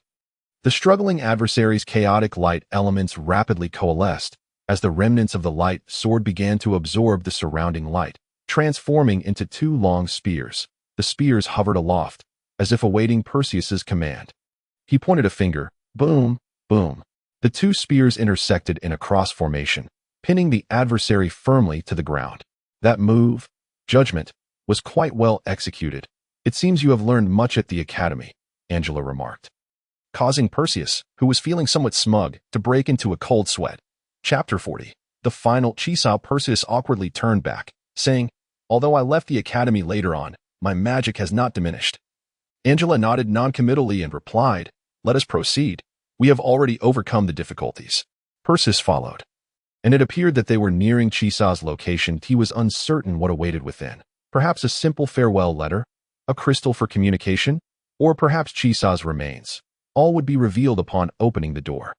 The struggling adversary's chaotic light elements rapidly coalesced. As the remnants of the light sword began to absorb the surrounding light, transforming into two long spears. The spears hovered aloft, as if awaiting Perseus's command. He pointed a finger. Boom, boom. The two spears intersected in a cross formation, pinning the adversary firmly to the ground. That move, judgment, was quite well executed. It seems you have learned much at the academy, Angela remarked, causing Perseus, who was feeling somewhat smug, to break into a cold sweat. Chapter 40. The final. Perseus awkwardly turned back, saying, "Although I left the academy later on, my magic has not diminished." Angela nodded noncommittally and replied, "Let us proceed. We have already overcome the difficulties." Perseus followed, and it appeared that they were nearing Chisa's location. He was uncertain what awaited within. Perhaps a simple farewell letter, a crystal for communication, or perhaps Chisa's remains. All would be revealed upon opening the door.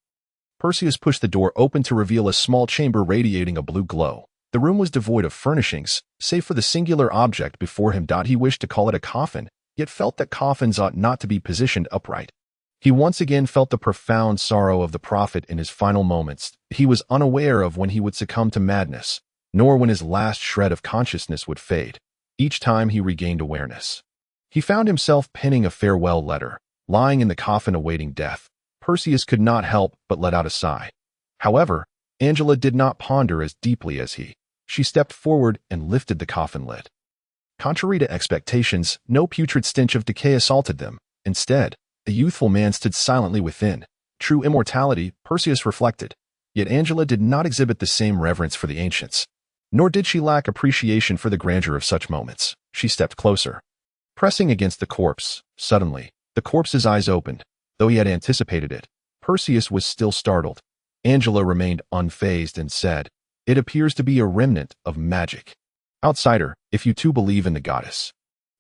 Perseus pushed the door open to reveal a small chamber radiating a blue glow. The room was devoid of furnishings, save for the singular object before him. He wished to call it a coffin, yet felt that coffins ought not to be positioned upright. He once again felt the profound sorrow of the prophet in his final moments. He was unaware of when he would succumb to madness, nor when his last shred of consciousness would fade. Each time he regained awareness, he found himself penning a farewell letter, lying in the coffin awaiting death. Perseus could not help but let out a sigh. However, Angela did not ponder as deeply as he. She stepped forward and lifted the coffin lid. Contrary to expectations, no putrid stench of decay assaulted them. Instead, a youthful man stood silently within. True immortality, Perseus reflected. Yet Angela did not exhibit the same reverence for the ancients, nor did she lack appreciation for the grandeur of such moments. She stepped closer, pressing against the corpse. Suddenly, the corpse's eyes opened. Though he had anticipated it, Perseus was still startled. Angela remained unfazed and said, "It appears to be a remnant of magic. Outsider, if you too believe in the goddess,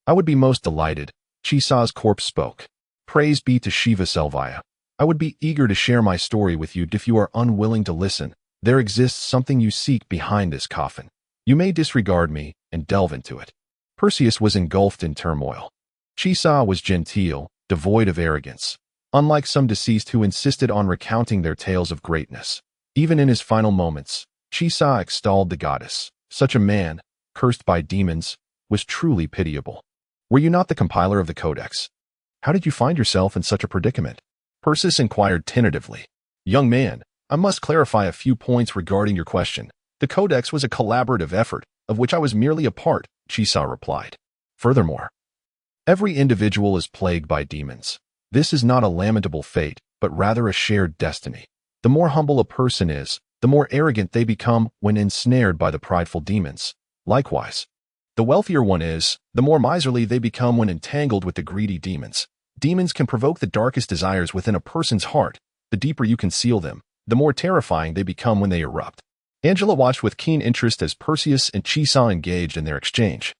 I would be most delighted." Chisa's corpse spoke. "Praise be to Shiva Selvaya. I would be eager to share my story with you if you are unwilling to listen. There exists something you seek behind this coffin. You may disregard me and delve into it." Perseus was engulfed in turmoil. Chisa was genteel, devoid of arrogance, unlike some deceased who insisted on recounting their tales of greatness. Even in his final moments, Chisa extolled the goddess. Such a man, cursed by demons, was truly pitiable. "Were you not the compiler of the codex? How did you find yourself in such a predicament?" Perseus inquired tentatively. "Young man, I must clarify a few points regarding your question. The codex was a collaborative effort, of which I was merely a part," Chisa replied. "Furthermore, every individual is plagued by demons. This is not a lamentable fate, but rather a shared destiny. The more humble a person is, the more arrogant they become when ensnared by the prideful demons. Likewise, the wealthier one is, the more miserly they become when entangled with the greedy demons. Demons can provoke the darkest desires within a person's heart. The deeper you conceal them, the more terrifying they become when they erupt." Angela watched with keen interest as Perseus and Chisa engaged in their exchange,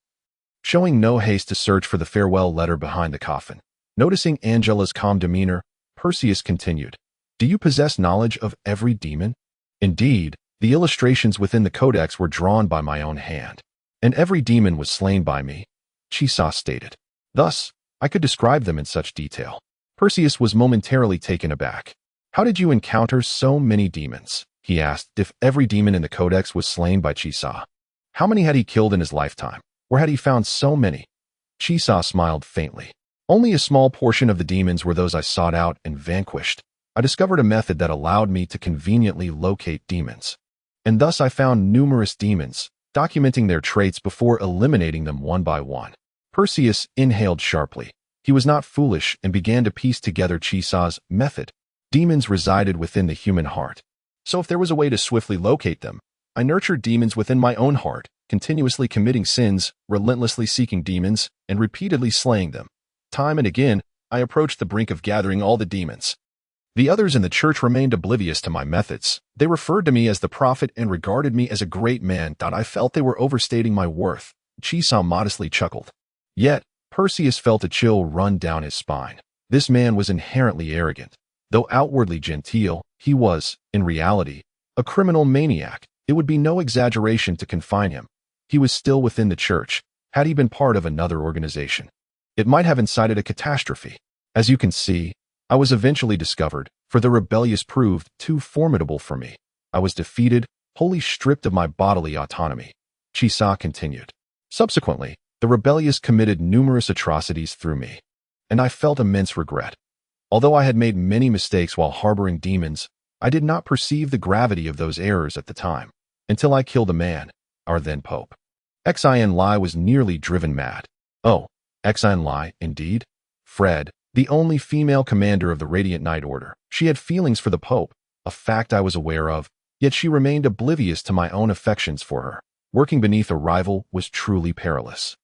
showing no haste to search for the farewell letter behind the coffin. Noticing Angela's calm demeanor, Perseus continued, "Do you possess knowledge of every demon?" "Indeed, the illustrations within the codex were drawn by my own hand, and every demon was slain by me," Chisa stated. "Thus, I could describe them in such detail." Perseus was momentarily taken aback. "How did you encounter so many demons?" he asked. If every demon in the codex was slain by Chisa, how many had he killed in his lifetime? Or had he found so many? Chisa smiled faintly. "Only a small portion of the demons were those I sought out and vanquished. I discovered a method that allowed me to conveniently locate demons, and thus I found numerous demons, documenting their traits before eliminating them one by one." Perseus inhaled sharply. He was not foolish and began to piece together Chisa's method. Demons resided within the human heart. So if there was a way to swiftly locate them, I nurtured demons within my own heart, continuously committing sins, relentlessly seeking demons, and repeatedly slaying them. Time and again, I approached the brink of gathering all the demons. The others in the church remained oblivious to my methods. They referred to me as the prophet and regarded me as a great man. I felt they were overstating my worth. Chisholm modestly chuckled. Yet, Perseus felt a chill run down his spine. This man was inherently arrogant. Though outwardly genteel, he was, in reality, a criminal maniac. It would be no exaggeration to confine him. He was still within the church. Had he been part of another organization, it might have incited a catastrophe. As you can see, I was eventually discovered, for the rebellious proved too formidable for me. I was defeated, wholly stripped of my bodily autonomy. Chisholm continued. Subsequently, the rebellious committed numerous atrocities through me, and I felt immense regret. Although I had made many mistakes while harboring demons, I did not perceive the gravity of those errors at the time, until I killed a man, our then Pope. Xian Lai was nearly driven mad. Oh, Xian Lai, indeed? Fred, the only female commander of the Radiant Knight Order. She had feelings for the Pope, a fact I was aware of, yet she remained oblivious to my own affections for her. Working beneath a rival was truly perilous.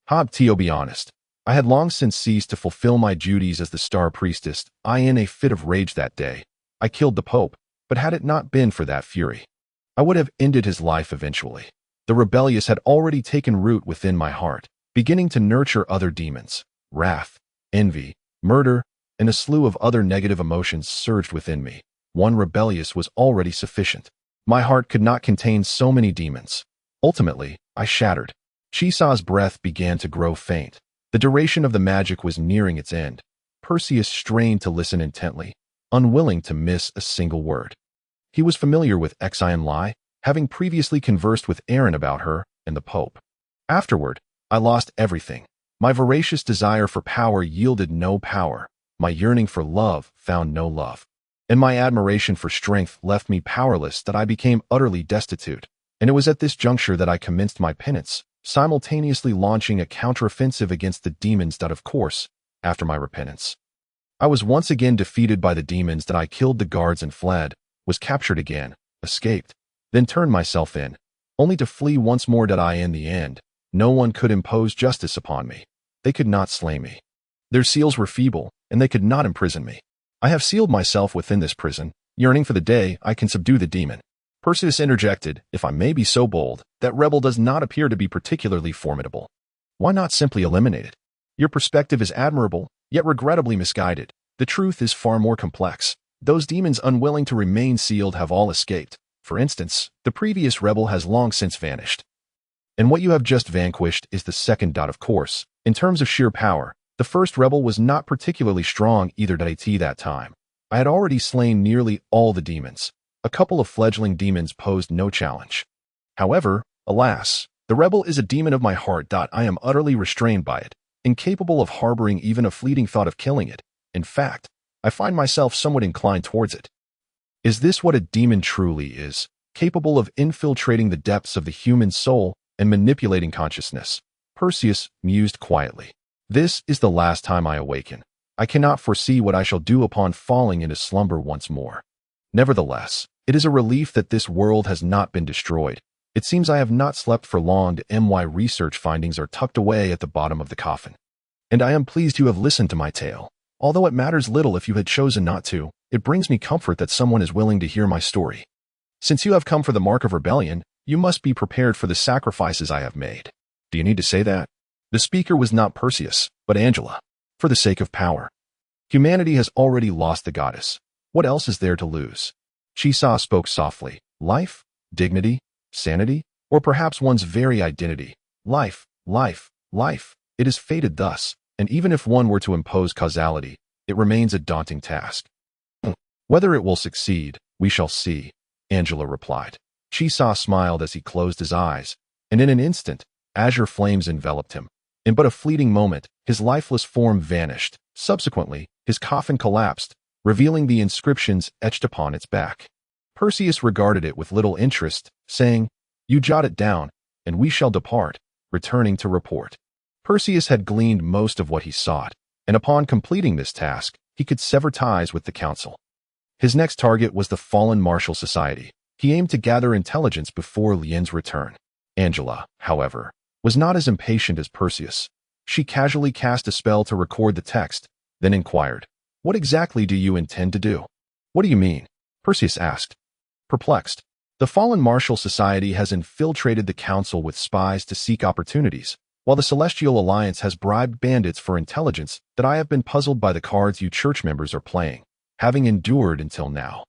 To be honest, I had long since ceased to fulfill my duties as the Star Priestess. In a fit of rage that day, I killed the Pope, but had it not been for that fury, I would have ended his life eventually. The rebellious had already taken root within my heart, beginning to nurture other demons. Wrath, envy, murder, and a slew of other negative emotions surged within me. One rebellious was already sufficient. My heart could not contain so many demons. Ultimately, I shattered. Chisholm's breath began to grow faint. The duration of the magic was nearing its end. Perseus strained to listen intently, unwilling to miss a single word. He was familiar with Xian Lai, having previously conversed with Aaron about her and the Pope. Afterward, I lost everything. My voracious desire for power yielded no power. My yearning for love found no love. And my admiration for strength left me powerless that I became utterly destitute. And it was at this juncture that I commenced my penance, simultaneously launching a counteroffensive against the demons that, of course, after my repentance, I was once again defeated by the demons that I killed the guards and fled, was captured again, escaped, then turned myself in, only to flee once more. In the end, no one could impose justice upon me. They could not slay me. Their seals were feeble, and they could not imprison me. I have sealed myself within this prison, yearning for the day I can subdue the demon. Perseus interjected, if I may be so bold, that rebel does not appear to be particularly formidable. Why not simply eliminate it? Your perspective is admirable, yet regrettably misguided. The truth is far more complex. Those demons unwilling to remain sealed have all escaped. For instance, the previous rebel has long since vanished. And what you have just vanquished is the second. Of course, in terms of sheer power, the first rebel was not particularly strong either. That time, I had already slain nearly all the demons. A couple of fledgling demons posed no challenge. However, alas, the rebel is a demon of my heart. I am utterly restrained by it, incapable of harboring even a fleeting thought of killing it. In fact, I find myself somewhat inclined towards it. Is this what a demon truly is, capable of infiltrating the depths of the human soul and manipulating consciousness? Perseus mused quietly. This is the last time I awaken. I cannot foresee what I shall do upon falling into slumber once more. Nevertheless, it is a relief that this world has not been destroyed. It seems I have not slept for long. My research findings are tucked away at the bottom of the coffin. And I am pleased you have listened to my tale. Although it matters little if you had chosen not to, it brings me comfort that someone is willing to hear my story. Since you have come for the mark of rebellion, you must be prepared for the sacrifices I have made. Do you need to say that? The speaker was not Perseus, but Angela. For the sake of power. Humanity has already lost the goddess. What else is there to lose? Chisholm spoke softly. Life? Dignity? Sanity? Or perhaps one's very identity? Life, life, life. It is fated thus, and even if one were to impose causality, it remains a daunting task. Whether it will succeed, we shall see, Angela replied. Chisholm smiled as he closed his eyes, and in an instant, azure flames enveloped him. In but a fleeting moment, his lifeless form vanished. Subsequently, his coffin collapsed, revealing the inscriptions etched upon its back. Perseus regarded it with little interest, saying, "You jot it down, and we shall depart," returning to report. Perseus had gleaned most of what he sought, and upon completing this task, he could sever ties with the council. His next target was the fallen martial society. He aimed to gather intelligence before Lien's return. Angela, however, was not as impatient as Perseus. She casually cast a spell to record the text, then inquired, "What exactly do you intend to do?" "What do you mean?" Perseus asked, perplexed. "The fallen martial society has infiltrated the council with spies to seek opportunities, while the Celestial Alliance has bribed bandits for intelligence that I have been puzzled by the cards you church members are playing, having endured until now."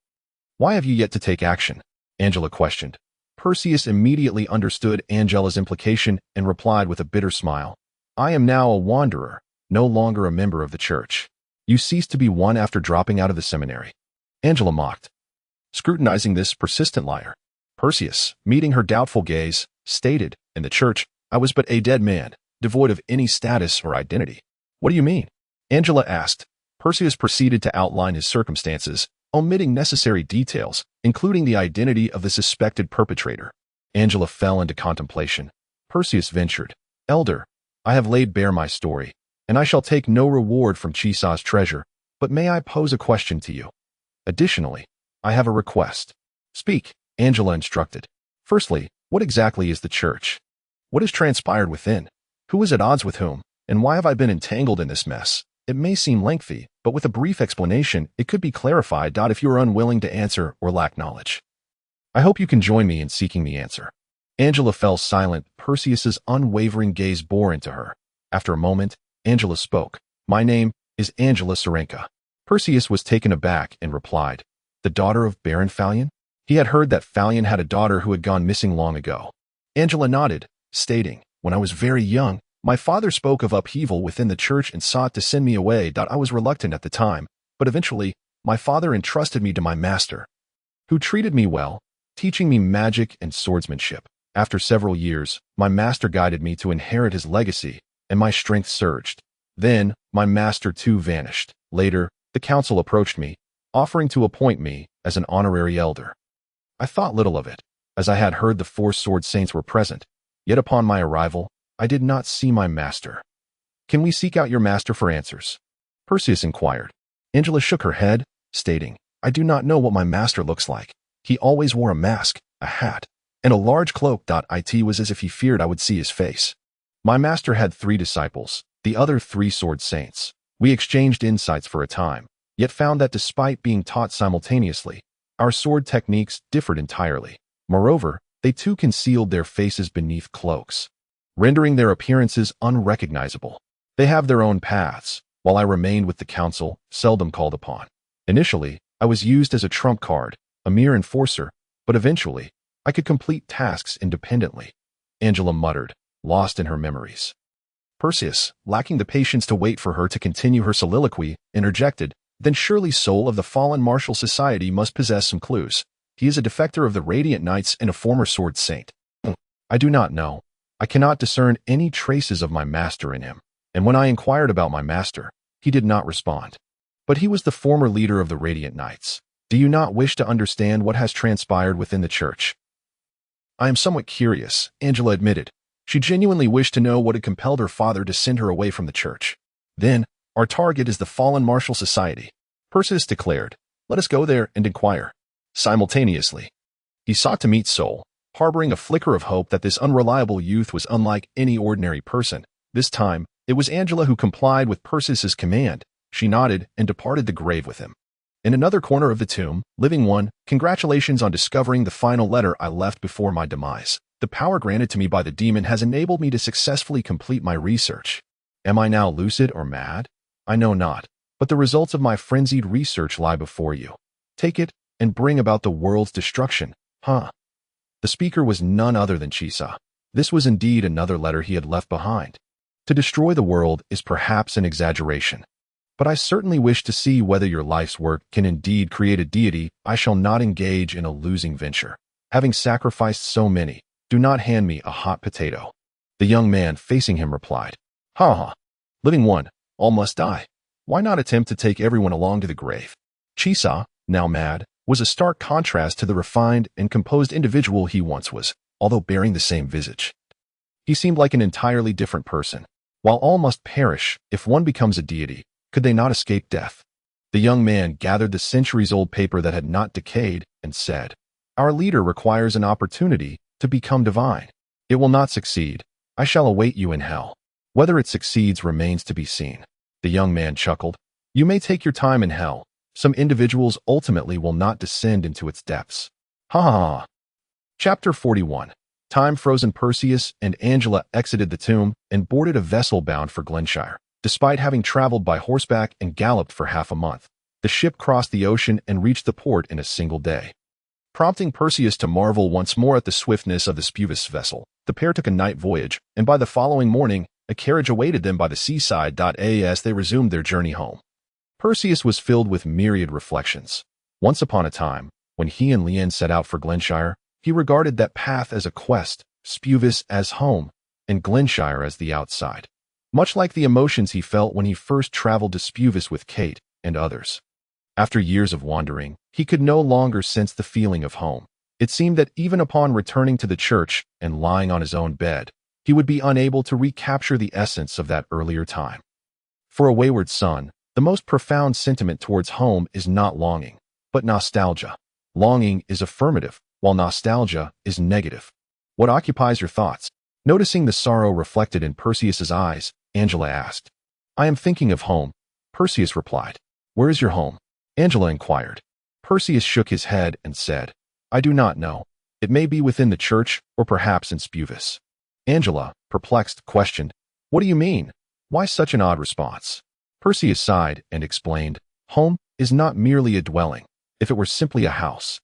"Why have you yet to take action?" Angela questioned. Perseus immediately understood Angela's implication and replied with a bitter smile, "I am now a wanderer, no longer a member of the church. You ceased to be one after dropping out of the seminary." Angela mocked, scrutinizing this persistent liar. Perseus, meeting her doubtful gaze, stated, "In the church, I was but a dead man, devoid of any status or identity." "What do you mean?" Angela asked. Perseus proceeded to outline his circumstances, omitting necessary details, including the identity of the suspected perpetrator. Angela fell into contemplation. Perseus ventured, "Elder, I have laid bare my story, and I shall take no reward from Chisa's treasure, but may I pose a question to you? Additionally, I have a request." "Speak," Angela instructed. "Firstly, what exactly is the church? What has transpired within? Who is at odds with whom, and why have I been entangled in this mess? It may seem lengthy, but with a brief explanation, it could be clarified. If you are unwilling to answer or lack knowledge, I hope you can join me in seeking the answer." Angela fell silent. Perseus's unwavering gaze bore into her. After a moment, Angela spoke. "My name is Angela Serenka." Perseus was taken aback and replied, "The daughter of Baron Phalion?" He had heard that Phalion had a daughter who had gone missing long ago. Angela nodded, stating, "When I was very young, my father spoke of upheaval within the church and sought to send me away. I was reluctant at the time, but eventually, my father entrusted me to my master, who treated me well, teaching me magic and swordsmanship. After several years, my master guided me to inherit his legacy, and my strength surged. Then, my master too vanished. Later, the council approached me, offering to appoint me as an honorary elder. I thought little of it, as I had heard the four sword saints were present, yet upon my arrival, I did not see my master." "Can we seek out your master for answers?" Perseus inquired. Angela shook her head, stating, "I do not know what my master looks like. He always wore a mask, a hat, and a large cloak. It was as if he feared I would see his face. My master had 3 disciples, the other 3 sword saints. We exchanged insights for a time, yet found that despite being taught simultaneously, our sword techniques differed entirely. Moreover, they too concealed their faces beneath cloaks, rendering their appearances unrecognizable. They have their own paths, while I remained with the council, seldom called upon. Initially, I was used as a trump card, a mere enforcer, but eventually, I could complete tasks independently." Angela muttered, lost in her memories. Perseus, lacking the patience to wait for her to continue her soliloquy, interjected, "Then surely soul of the fallen martial society must possess some clues. He is a defector of the Radiant Knights and a former sword saint." "I do not know. I cannot discern any traces of my master in him, and when I inquired about my master, he did not respond. But he was the former leader of the Radiant Knights. Do you not wish to understand what has transpired within the church?" "I am somewhat curious," Angela admitted. She genuinely wished to know what had compelled her father to send her away from the church. "Then, our target is the fallen martial society," Perseus declared. "Let us go there and inquire." Simultaneously, he sought to meet Sol, harboring a flicker of hope that this unreliable youth was unlike any ordinary person. This time, it was Angela who complied with Perseus's command. She nodded and departed the grave with him. In another corner of the tomb, living one, "Congratulations on discovering the final letter I left before my demise. The power granted to me by the demon has enabled me to successfully complete my research. Am I now lucid or mad? I know not, but the results of my frenzied research lie before you. Take it and bring about the world's destruction." The speaker was none other than Chisa. This was indeed another letter he had left behind. To destroy the world is perhaps an exaggeration, but I certainly wish to see whether your life's work can indeed create a deity. I shall not engage in a losing venture. Having sacrificed so many, do not hand me a hot potato." The young man facing him replied, "Living one, all must die. Why not attempt to take everyone along to the grave?" Chisa, now mad, was a stark contrast to the refined and composed individual he once was, although bearing the same visage. He seemed like an entirely different person. While all must perish, if one becomes a deity, could they not escape death? The young man gathered the centuries-old paper that had not decayed and said, "Our leader requires an opportunity to become divine. It will not succeed. I shall await you in hell. Whether it succeeds remains to be seen." The young man chuckled. "You may take your time in hell. Some individuals ultimately will not descend into its depths." Ha ha ha. Chapter 41. Time frozen. Perseus and Angela exited the tomb and boarded a vessel bound for Glenshire. Despite having traveled by horseback and galloped for half a month, the ship crossed the ocean and reached the port in a single day. Prompting Perseus to marvel once more at the swiftness of the Spuvus vessel, the pair took a night voyage, and by the following morning, a carriage awaited them by the seaside. As they resumed their journey home, Perseus was filled with myriad reflections. Once upon a time, when he and Yearn set out for Glenshire, he regarded that path as a quest, Spuvus as home, and Glenshire as the outside. Much like the emotions he felt when he first traveled to Spuvus with Kate and others. After years of wandering, he could no longer sense the feeling of home. It seemed that even upon returning to the church and lying on his own bed, he would be unable to recapture the essence of that earlier time. For a wayward son, the most profound sentiment towards home is not longing, but nostalgia. Longing is affirmative, while nostalgia is negative. What occupies your thoughts? Noticing the sorrow reflected in Perseus's eyes, Angela asked. "I am thinking of home," Perseus replied. "Where is your home?" Angela inquired. Perseus shook his head and said, "I do not know. It may be within the church or perhaps in Spuvus." Angela, perplexed, questioned, "What do you mean? Why such an odd response?" Perseus sighed and explained, "Home is not merely a dwelling. If it were simply a house,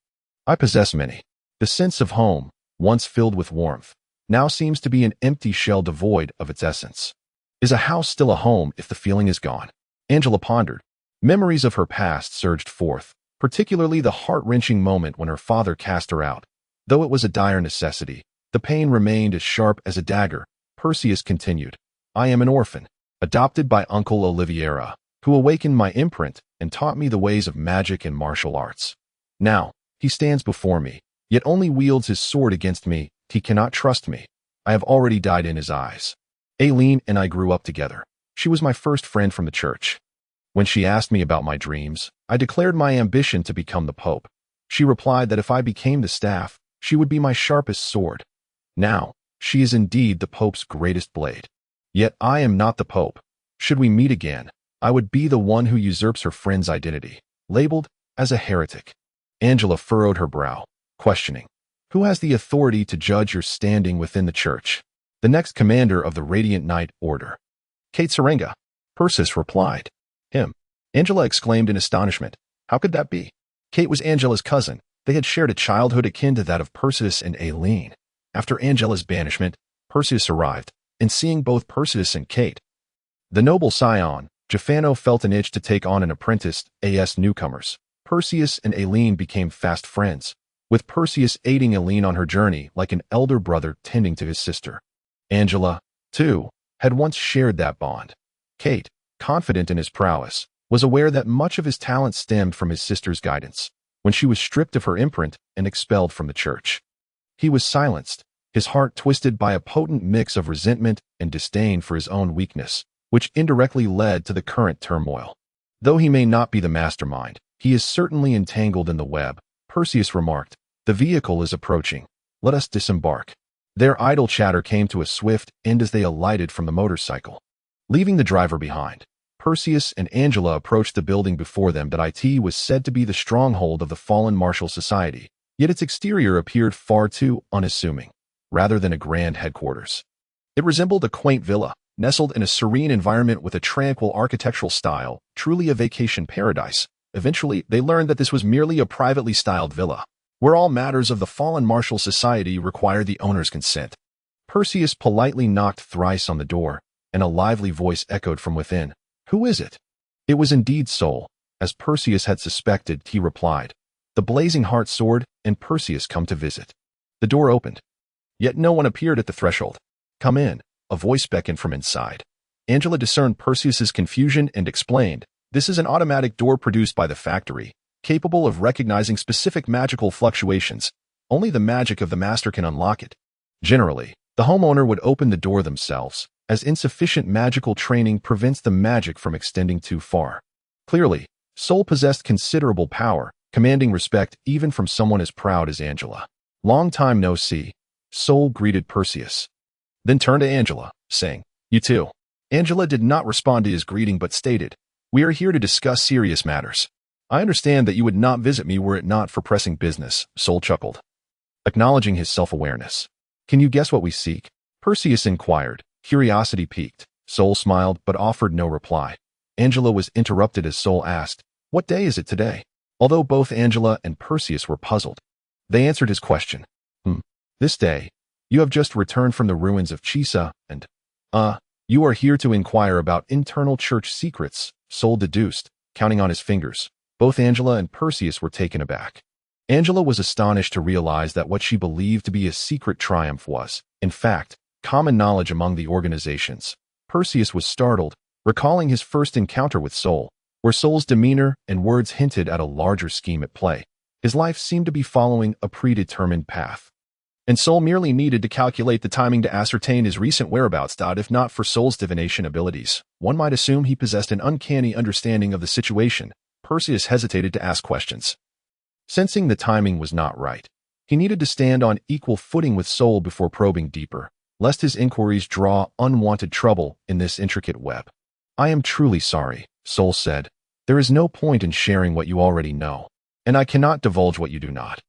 I possess many. The sense of home, once filled with warmth, now seems to be an empty shell devoid of its essence. Is a house still a home if the feeling is gone?" Angela pondered. Memories of her past surged forth, particularly the heart-wrenching moment when her father cast her out. Though it was a dire necessity, the pain remained as sharp as a dagger. Perseus continued, "I am an orphan, adopted by Uncle Oliviera, who awakened my imprint and taught me the ways of magic and martial arts. Now, he stands before me, yet only wields his sword against me. He cannot trust me. I have already died in his eyes. Aileen and I grew up together. She was my first friend from the church. When she asked me about my dreams, I declared my ambition to become the Pope. She replied that if I became the staff, she would be my sharpest sword. Now, she is indeed the Pope's greatest blade. Yet I am not the Pope. Should we meet again, I would be the one who usurps her friend's identity, labeled as a heretic." Angela furrowed her brow, questioning, "Who has the authority to judge your standing within the church?" "The next commander of the Radiant Knight Order." "Kate Serenga," Perseus replied. "Him?" Angela exclaimed in astonishment. How could that be? Kate was Angela's cousin. They had shared a childhood akin to that of Perseus and Aileen. After Angela's banishment, Perseus arrived, and seeing both Perseus and Kate, the noble scion, Jafano felt an itch to take on an apprentice as newcomers. Perseus and Aileen became fast friends, with Perseus aiding Aileen on her journey like an elder brother tending to his sister. Angela, too, had once shared that bond. Kate, confident in his prowess, was aware that much of his talent stemmed from his sister's guidance. When she was stripped of her imprint and expelled from the church, he was silenced, his heart twisted by a potent mix of resentment and disdain for his own weakness, which indirectly led to the current turmoil. Though he may not be the mastermind, he is certainly entangled in the web. Perseus remarked, "The vehicle is approaching. Let us disembark." Their idle chatter came to a swift end as they alighted from the motorcycle. Leaving the driver behind, Perseus and Angela approached the building before them. It was said to be the stronghold of the fallen martial society, yet its exterior appeared far too unassuming, rather than a grand headquarters. It resembled a quaint villa, nestled in a serene environment with a tranquil architectural style, truly a vacation paradise. Eventually, they learned that this was merely a privately styled villa, where all matters of the fallen martial society required the owner's consent. Perseus politely knocked thrice on the door, and a lively voice echoed from within. "Who is it?" It was indeed Sol. As Perseus had suspected, he replied, "The Blazing Heart Sword and Perseus come to visit." The door opened, yet no one appeared at the threshold. "Come in," a voice beckoned from inside. Angela discerned Perseus's confusion and explained, "This is an automatic door produced by the factory, capable of recognizing specific magical fluctuations. Only the magic of the master can unlock it. Generally, the homeowner would open the door themselves, as insufficient magical training prevents the magic from extending too far." Clearly, Soul possessed considerable power, commanding respect even from someone as proud as Angela. "Long time no see," Soul greeted Perseus, then turned to Angela, saying, "You too." Angela did not respond to his greeting but stated, "We are here to discuss serious matters. I understand that you would not visit me were it not for pressing business," Soul chuckled, acknowledging his self-awareness. "Can you guess what we seek?" Perseus inquired, curiosity piqued. Soul smiled but offered no reply. Angela was interrupted as Soul asked, "What day is it today?" Although both Angela and Perseus were puzzled, they answered his question. This day. You have just returned from the ruins of Chisa, and, you are here to inquire about internal church secrets," Soul deduced, counting on his fingers. Both Angela and Perseus were taken aback. Angela was astonished to realize that what she believed to be a secret triumph was, in fact, common knowledge among the organizations. Perseus was startled, recalling his first encounter with Soul, where Soul's demeanor and words hinted at a larger scheme at play. His life seemed to be following a predetermined path, and Soul merely needed to calculate the timing to ascertain his recent whereabouts. If not for Soul's divination abilities, one might assume he possessed an uncanny understanding of the situation. Perseus hesitated to ask questions, sensing the timing was not right. He needed to stand on equal footing with Soul before probing deeper, lest his inquiries draw unwanted trouble in this intricate web. "I am truly sorry," Soul said. "There is no point in sharing what you already know, and I cannot divulge what you do not.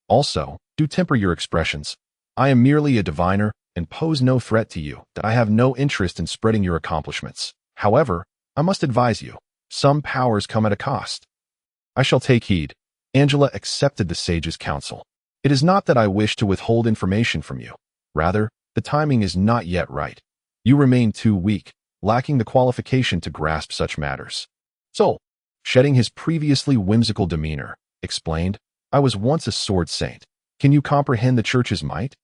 Also, do temper your expressions. I am merely a diviner and pose no threat to you. That I have no interest in spreading your accomplishments. However, I must advise you, some powers come at a cost." "I shall take heed." Angela accepted the sage's counsel. "It is not that I wish to withhold information from you. Rather, the timing is not yet right. You remain too weak, lacking the qualification to grasp such matters." Soul, shedding his previously whimsical demeanor, explained, "I was once a sword saint. Can you comprehend the Church's might?"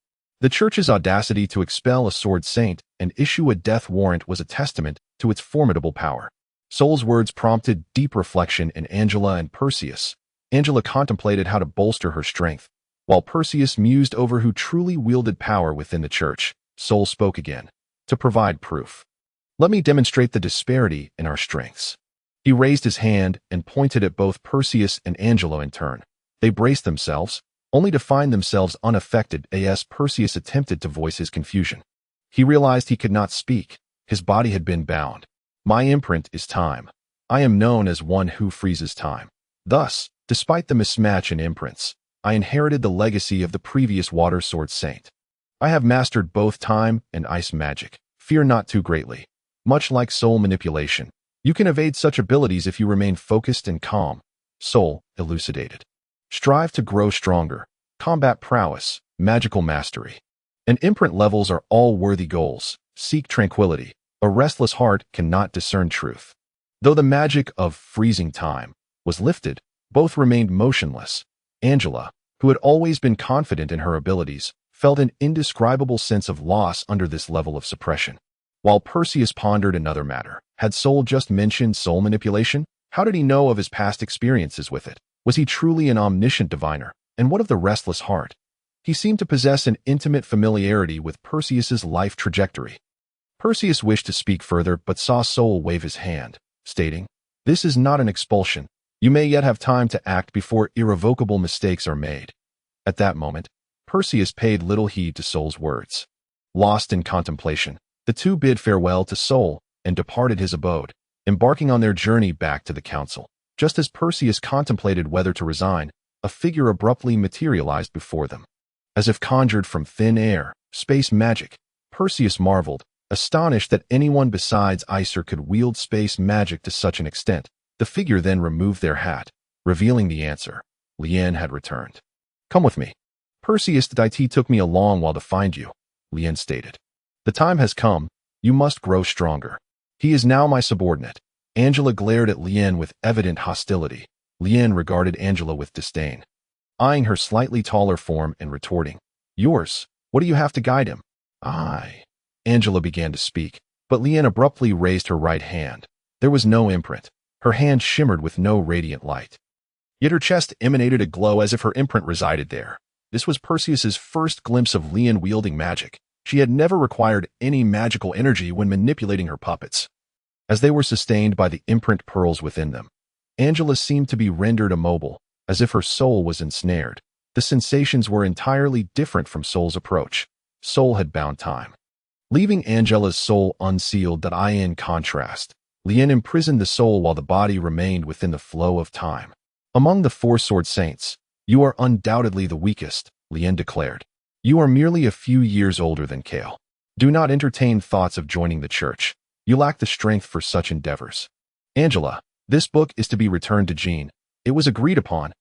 The Church's audacity to expel a sword saint and issue a death warrant was a testament to its formidable power. Soul's words prompted deep reflection in Angela and Perseus. Angela contemplated how to bolster her strength, while Perseus mused over who truly wielded power within the Church. Soul spoke again, to provide proof. "Let me demonstrate the disparity in our strengths." He raised his hand and pointed at both Perseus and Angela in turn. They braced themselves, only to find themselves unaffected as Perseus attempted to voice his confusion. He realized he could not speak. His body had been bound. "My imprint is time. I am known as one who freezes time. Thus, despite the mismatch in imprints, I inherited the legacy of the previous water sword saint. I have mastered both time and ice magic. Fear not too greatly. Much like soul manipulation, you can evade such abilities if you remain focused and calm." Soul elucidated. "Strive to grow stronger. Combat prowess, magical mastery, and imprint levels are all worthy goals. Seek tranquility. A restless heart cannot discern truth." Though the magic of freezing time was lifted, both remained motionless. Angela, who had always been confident in her abilities, felt an indescribable sense of loss under this level of suppression. While Perseus pondered another matter, had Soul just mentioned soul manipulation? How did he know of his past experiences with it? Was he truly an omniscient diviner? And what of the restless heart? He seemed to possess an intimate familiarity with Perseus's life trajectory. Perseus wished to speak further but saw Soul wave his hand, stating, "This is not an expulsion. You may yet have time to act before irrevocable mistakes are made." At that moment, Perseus paid little heed to Soul's words. Lost in contemplation, the two bid farewell to Soul and departed his abode, embarking on their journey back to the council. Just as Perseus contemplated whether to resign, a figure abruptly materialized before them. As if conjured from thin air, space magic, Perseus marveled, astonished that anyone besides Icer could wield space magic to such an extent. The figure then removed their hat, revealing the answer. Lien had returned. "Come with me." "Perseus, the Deity took me a long while to find you," Lien stated. "The time has come. You must grow stronger. He is now my subordinate." Angela glared at Lien with evident hostility. Lien regarded Angela with disdain, eyeing her slightly taller form and retorting, "Yours. What do you have to guide him?" "I." Angela began to speak, but Lien abruptly raised her right hand. There was no imprint. Her hand shimmered with no radiant light. Yet her chest emanated a glow as if her imprint resided there. This was Perseus's first glimpse of Lien wielding magic. She had never required any magical energy when manipulating her puppets, as they were sustained by the imprint pearls within them. Angela seemed to be rendered immobile, as if her soul was ensnared. The sensations were entirely different from Soul's approach. Soul had bound time, leaving Angela's soul unsealed. That in contrast, Lien imprisoned the soul while the body remained within the flow of time. Among the four sword saints, you are undoubtedly the weakest, Lien declared. You are merely a few years older than Kale. Do not entertain thoughts of joining the church. You lack the strength for such endeavors. Angela, this book is to be returned to Jean. It was agreed upon.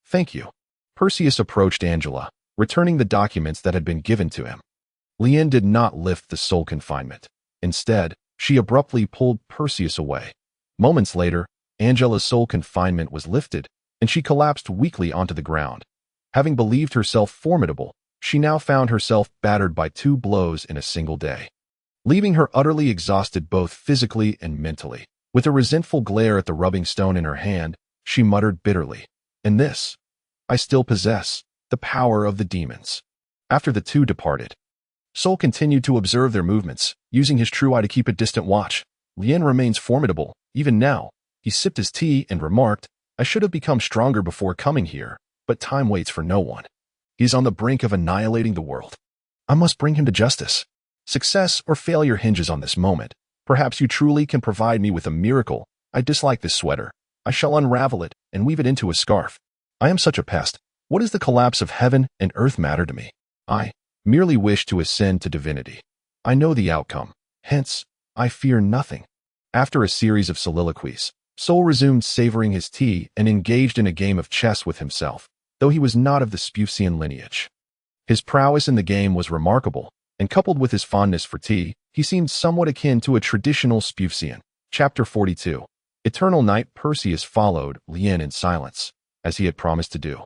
Thank you. Perseus approached Angela, returning the documents that had been given to him. Lien did not lift the soul confinement. Instead, she abruptly pulled Perseus away. Moments later, Angela's soul confinement was lifted, and she collapsed weakly onto the ground. Having believed herself formidable, she now found herself battered by 2 blows in a single day, leaving her utterly exhausted both physically and mentally. With a resentful glare at the rubbing stone in her hand, she muttered bitterly, "And this? I still possess the power of the demons." After the two departed, Soul continued to observe their movements, using his true eye to keep a distant watch. Lien remains formidable, even now. He sipped his tea and remarked, "I should have become stronger before coming here, but time waits for no one. He is on the brink of annihilating the world. I must bring him to justice. Success or failure hinges on this moment. Perhaps you truly can provide me with a miracle. I dislike this sweater. I shall unravel it and weave it into a scarf. I am such a pest. What does the collapse of heaven and earth matter to me? I merely wish to ascend to divinity. I know the outcome. Hence, I fear nothing." After a series of soliloquies, Soul resumed savoring his tea and engaged in a game of chess with himself, though he was not of the Spusian lineage. His prowess in the game was remarkable, and coupled with his fondness for tea, he seemed somewhat akin to a traditional Spusian. Chapter 42. Eternal Night. Perseus followed Lien in silence, as he had promised to do.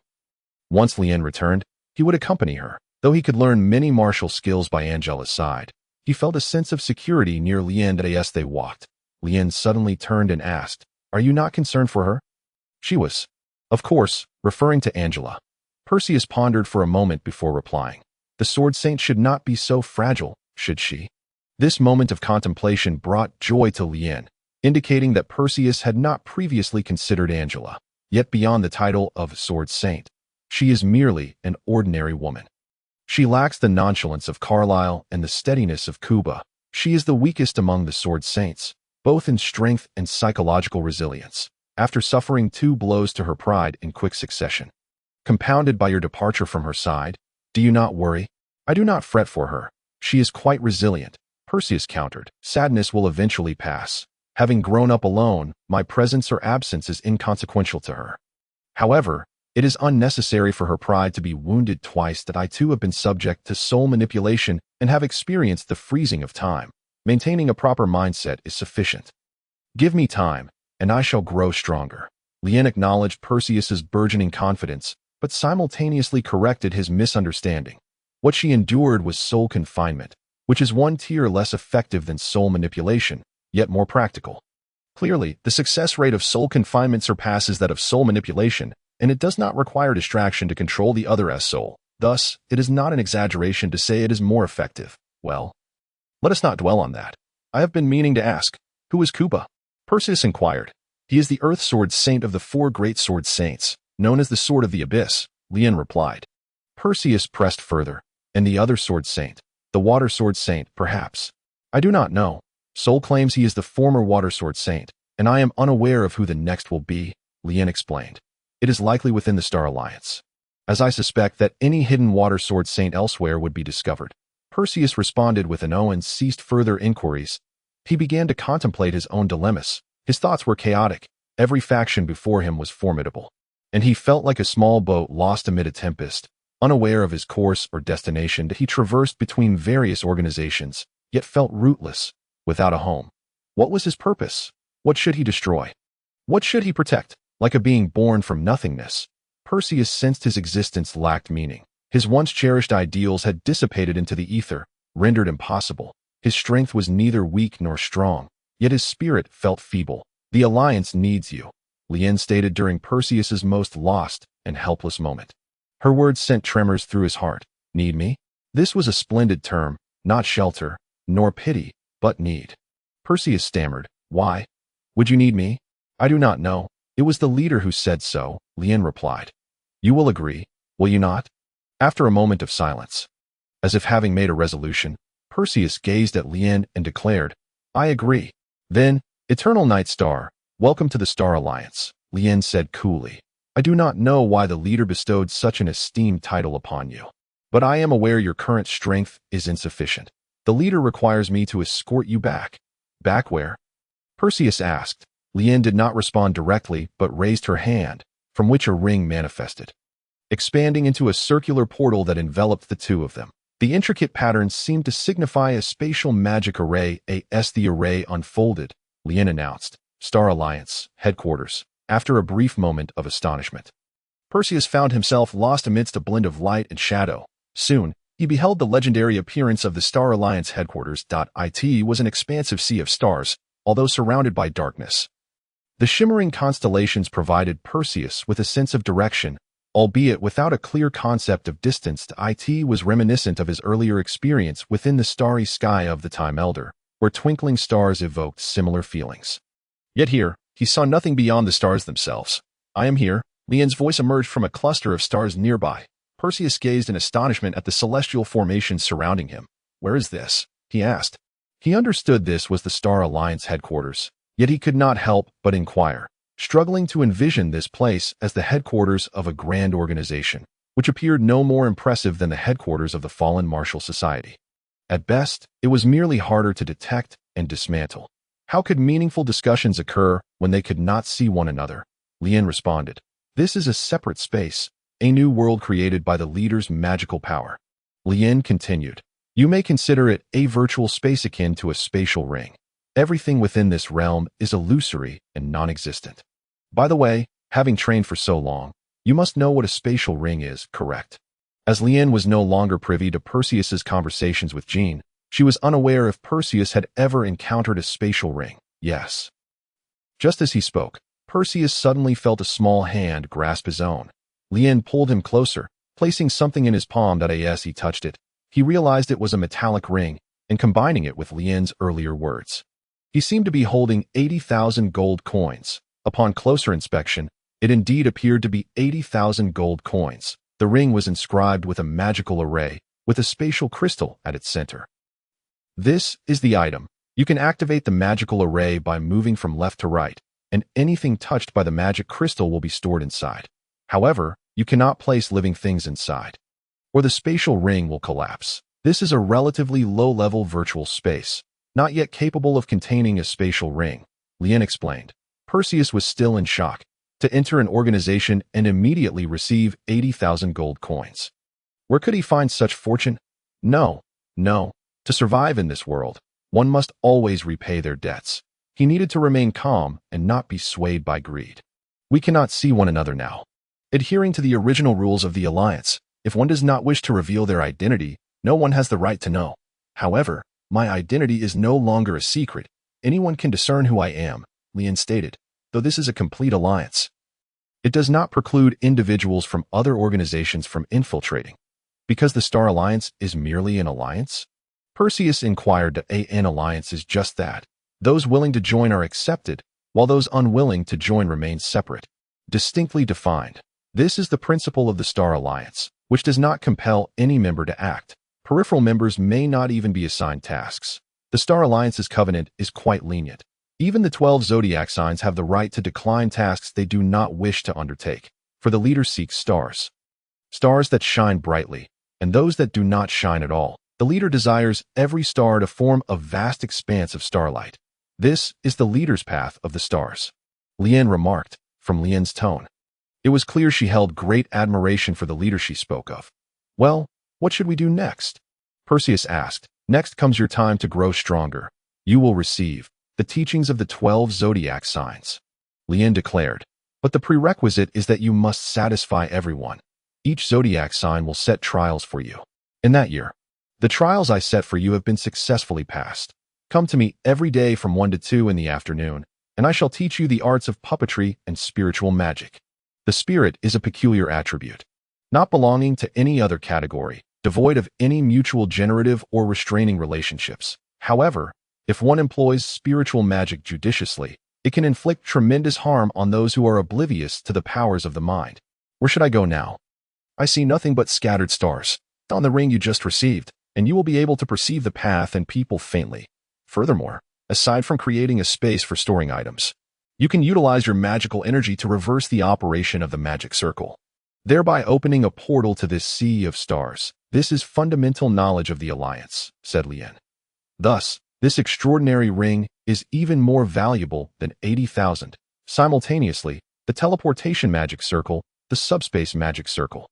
Once Lien returned, he would accompany her. Though he could learn many martial skills by Angela's side, he felt a sense of security near Lien as they walked. Lien suddenly turned and asked, "Are you not concerned for her?" She was, of course, referring to Angela. Perseus pondered for a moment before replying. The sword saint should not be so fragile, should she? This moment of contemplation brought joy to Lien, indicating that Perseus had not previously considered Angela. Yet beyond the title of sword saint, she is merely an ordinary woman. She lacks the nonchalance of Carlyle and the steadiness of Kuba. She is the weakest among the sword saints, both in strength and psychological resilience, after suffering 2 blows to her pride in quick succession. Compounded by your departure from her side, do you not worry? I do not fret for her. She is quite resilient, Perseus countered. Sadness will eventually pass. Having grown up alone, my presence or absence is inconsequential to her. However, it is unnecessary for her pride to be wounded twice. That I too have been subject to soul manipulation and have experienced the freezing of time. Maintaining a proper mindset is sufficient. Give me time, and I shall grow stronger. Lien acknowledged Perseus's burgeoning confidence, but simultaneously corrected his misunderstanding. What she endured was soul confinement, which is 1 tier less effective than soul manipulation, yet more practical. Clearly, the success rate of soul confinement surpasses that of soul manipulation, and it does not require distraction to control the other as soul. Thus, it is not an exaggeration to say it is more effective. Well, let us not dwell on that. I have been meaning to ask, who is Kuba? Perseus inquired. He is the earth sword saint of the 4 great sword saints, known as the Sword of the Abyss, Lien replied. Perseus pressed further. And the other sword saint, the water sword saint, perhaps? I do not know. Soul claims he is the former water sword saint, and I am unaware of who the next will be, Lien explained. It is likely within the Star Alliance, as I suspect that any hidden water sword saint elsewhere would be discovered. Perseus responded with an oath and ceased further inquiries. He began to contemplate his own dilemmas. His thoughts were chaotic. Every faction before him was formidable, and he felt like a small boat lost amid a tempest, unaware of his course or destination. He traversed between various organizations, yet felt rootless, without a home. What was his purpose? What should he destroy? What should he protect? Like a being born from nothingness, Perseus sensed his existence lacked meaning. His once cherished ideals had dissipated into the ether, rendered impossible. His strength was neither weak nor strong, yet his spirit felt feeble. The Alliance needs you, Lien stated during Perseus's most lost and helpless moment. Her words sent tremors through his heart. Need me? This was a splendid term, not shelter, nor pity, but need. Perseus stammered. Why would you need me? I do not know. It was the leader who said so, Lien replied. You will agree, will you not? After a moment of silence, as if having made a resolution, Perseus gazed at Lien and declared, I agree. Then, Eternal Night Star, welcome to the Star Alliance, Lien said coolly. I do not know why the leader bestowed such an esteemed title upon you, but I am aware your current strength is insufficient. The leader requires me to escort you back. Back where? Perseus asked. Lien did not respond directly, but raised her hand, from which a ring manifested, expanding into a circular portal that enveloped the two of them. The intricate patterns seemed to signify a spatial magic array. As the array unfolded, Lien announced, Star Alliance, headquarters. After a brief moment of astonishment, Perseus found himself lost amidst a blend of light and shadow. Soon, he beheld the legendary appearance of the Star Alliance headquarters. It was an expansive sea of stars, although surrounded by darkness. The shimmering constellations provided Perseus with a sense of direction, albeit without a clear concept of distance. It was reminiscent of his earlier experience within the starry sky of the Time Elder, where twinkling stars evoked similar feelings. Yet here, he saw nothing beyond the stars themselves. I am here. Lien's voice emerged from a cluster of stars nearby. Perseus gazed in astonishment at the celestial formations surrounding him. Where is this? He asked. He understood this was the Star Alliance headquarters, yet he could not help but inquire, struggling to envision this place as the headquarters of a grand organization, which appeared no more impressive than the headquarters of the fallen martial society. At best, it was merely harder to detect and dismantle. How could meaningful discussions occur when they could not see one another? Lien responded. This is a separate space, a new world created by the leader's magical power. Lien continued. You may consider it a virtual space akin to a spatial ring. Everything within this realm is illusory and non-existent. By the way, having trained for so long, you must know what a spatial ring is, correct? As Lien was no longer privy to Perseus's conversations with Jean, she was unaware if Perseus had ever encountered a spatial ring. Yes. Just as he spoke, Perseus suddenly felt a small hand grasp his own. Lien pulled him closer, placing something in his palm. As he touched it, he realized it was a metallic ring, and combining it with Lien's earlier words. He seemed to be holding 80,000 gold coins. Upon closer inspection, it indeed appeared to be 80,000 gold coins. The ring was inscribed with a magical array, with a spatial crystal at its center. This is the item. You can activate the magical array by moving from left to right, and anything touched by the magic crystal will be stored inside. However, you cannot place living things inside, or the spatial ring will collapse. This is a relatively low-level virtual space, not yet capable of containing a spatial ring, Lien explained. Perseus was still in shock. To enter an organization and immediately receive 80,000 gold coins. Where could he find such fortune? No. To survive in this world, one must always repay their debts. He needed to remain calm and not be swayed by greed. We cannot see one another now. Adhering to the original rules of the Alliance, if one does not wish to reveal their identity, no one has the right to know. However, my identity is no longer a secret. Anyone can discern who I am, Lien stated, though this is a complete alliance. It does not preclude individuals from other organizations from infiltrating. Because the Star Alliance is merely an alliance? Perseus inquired. An alliance is just that. Those willing to join are accepted, while those unwilling to join remain separate, distinctly defined. This is the principle of the Star Alliance, which does not compel any member to act. Peripheral members may not even be assigned tasks. The Star Alliance's covenant is quite lenient. Even the 12 zodiac signs have the right to decline tasks they do not wish to undertake, for the leader seeks stars. Stars that shine brightly, and those that do not shine at all. The leader desires every star to form a vast expanse of starlight. This is the leader's path of the stars, Lien remarked, from Lien's tone. It was clear she held great admiration for the leader she spoke of. Well, what should we do next? Perseus asked. Next comes your time to grow stronger. You will receive the teachings of the 12 zodiac signs, Lien declared. But the prerequisite is that you must satisfy everyone. Each zodiac sign will set trials for you. In that year, the trials I set for you have been successfully passed. Come to me every day from 1 to 2 in the afternoon, and I shall teach you the arts of puppetry and spiritual magic. The spirit is a peculiar attribute, not belonging to any other category, devoid of any mutual generative or restraining relationships. However, if one employs spiritual magic judiciously, It can inflict tremendous harm on those who are oblivious to the powers of the mind. Where should I go now? I see nothing but scattered stars on the ring you just received, and you will be able to perceive the path and people faintly. Furthermore, aside from creating a space for storing items, you can utilize your magical energy to reverse the operation of the magic circle, thereby opening a portal to this sea of stars. This is fundamental knowledge of the Alliance, said Lien. Thus, this extraordinary ring is even more valuable than 80,000. Simultaneously, the teleportation magic circle, the subspace magic circle,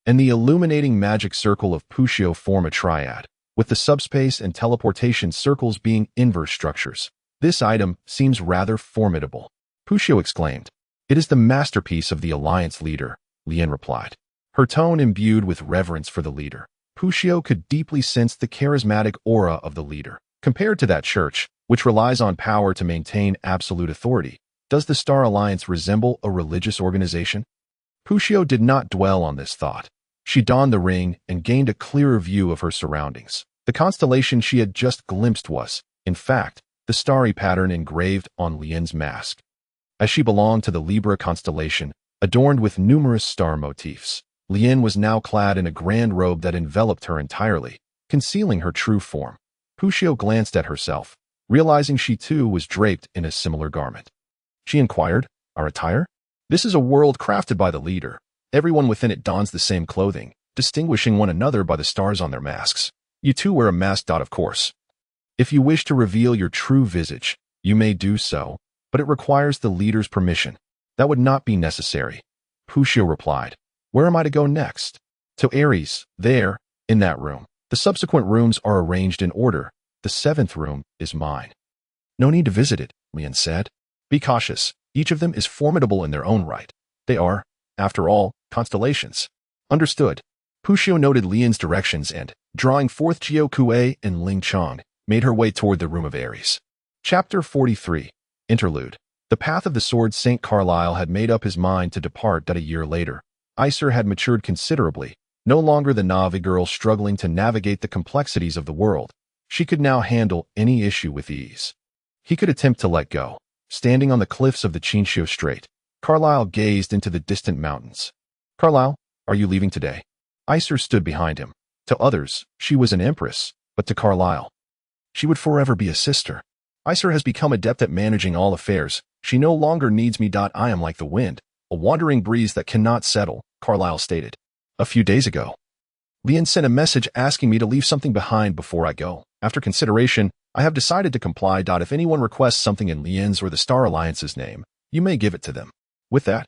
and the illuminating magic circle of Pushio form a triad, with the subspace and teleportation circles being inverse structures. This item seems rather formidable. Pushio exclaimed. It is the masterpiece of the Alliance leader, Lien replied, her tone imbued with reverence for the leader. Pushio could deeply sense the charismatic aura of the leader. Compared to that church, which relies on power to maintain absolute authority, does the Star Alliance resemble a religious organization? Pushio did not dwell on this thought. She donned the ring and gained a clearer view of her surroundings. The constellation she had just glimpsed was, in fact, the starry pattern engraved on Lien's mask. As she belonged to the Libra constellation, adorned with numerous star motifs, Lien was now clad in a grand robe that enveloped her entirely, concealing her true form. Pushio glanced at herself, realizing she too was draped in a similar garment. She inquired, our attire? This is a world crafted by the leader. Everyone within it dons the same clothing, distinguishing one another by the stars on their masks. You too wear a mask, of course. If you wish to reveal your true visage, you may do so, but it requires the leader's permission. That would not be necessary. Pushio replied. Where am I to go next? To Ares, there, in that room. The subsequent rooms are arranged in order. The 7th room is mine. No need to visit it, Lien said. Be cautious. Each of them is formidable in their own right. They are, after all, constellations. Understood. Pushio noted Lien's directions and, drawing forth Jiao Kue and Ling Chong, made her way toward the room of Ares. Chapter 43. Interlude. The path of the sword. St. Carlisle had made up his mind to depart that a year later. Iser had matured considerably, no longer the Navi girl struggling to navigate the complexities of the world. She could now handle any issue with ease. He could attempt to let go. Standing on the cliffs of the Chinchio Strait, Carlisle gazed into the distant mountains. Carlisle, are you leaving today? Iser stood behind him. To others, she was an empress, but to Carlisle, she would forever be a sister. Iser has become adept at managing all affairs. She no longer needs me. I am like the wind, a wandering breeze that cannot settle, Carlisle stated. A few days ago, Lien sent a message asking me to leave something behind before I go. After consideration, I have decided to comply. If anyone requests something in Lien's or the Star Alliance's name, you may give it to them. With that,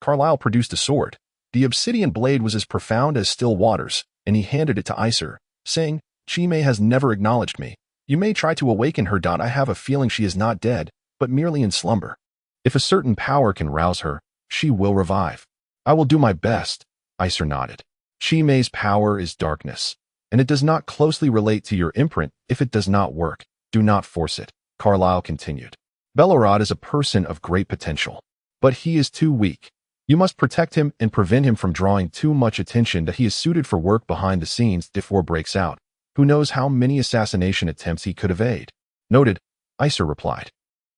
Carlisle produced a sword. The obsidian blade was as profound as still waters, and he handed it to Iser, saying, Chime has never acknowledged me. You may try to awaken her. I have a feeling she is not dead, but merely in slumber. If a certain power can rouse her, she will revive. I will do my best. Iser nodded. Chime's power is darkness, and it does not closely relate to your imprint. If it does not work, do not force it, Carlisle continued. Belorod is a person of great potential, but he is too weak. You must protect him and prevent him from drawing too much attention. That he is suited for work behind the scenes. If war breaks out, who knows how many assassination attempts he could evade. Noted, Iser replied.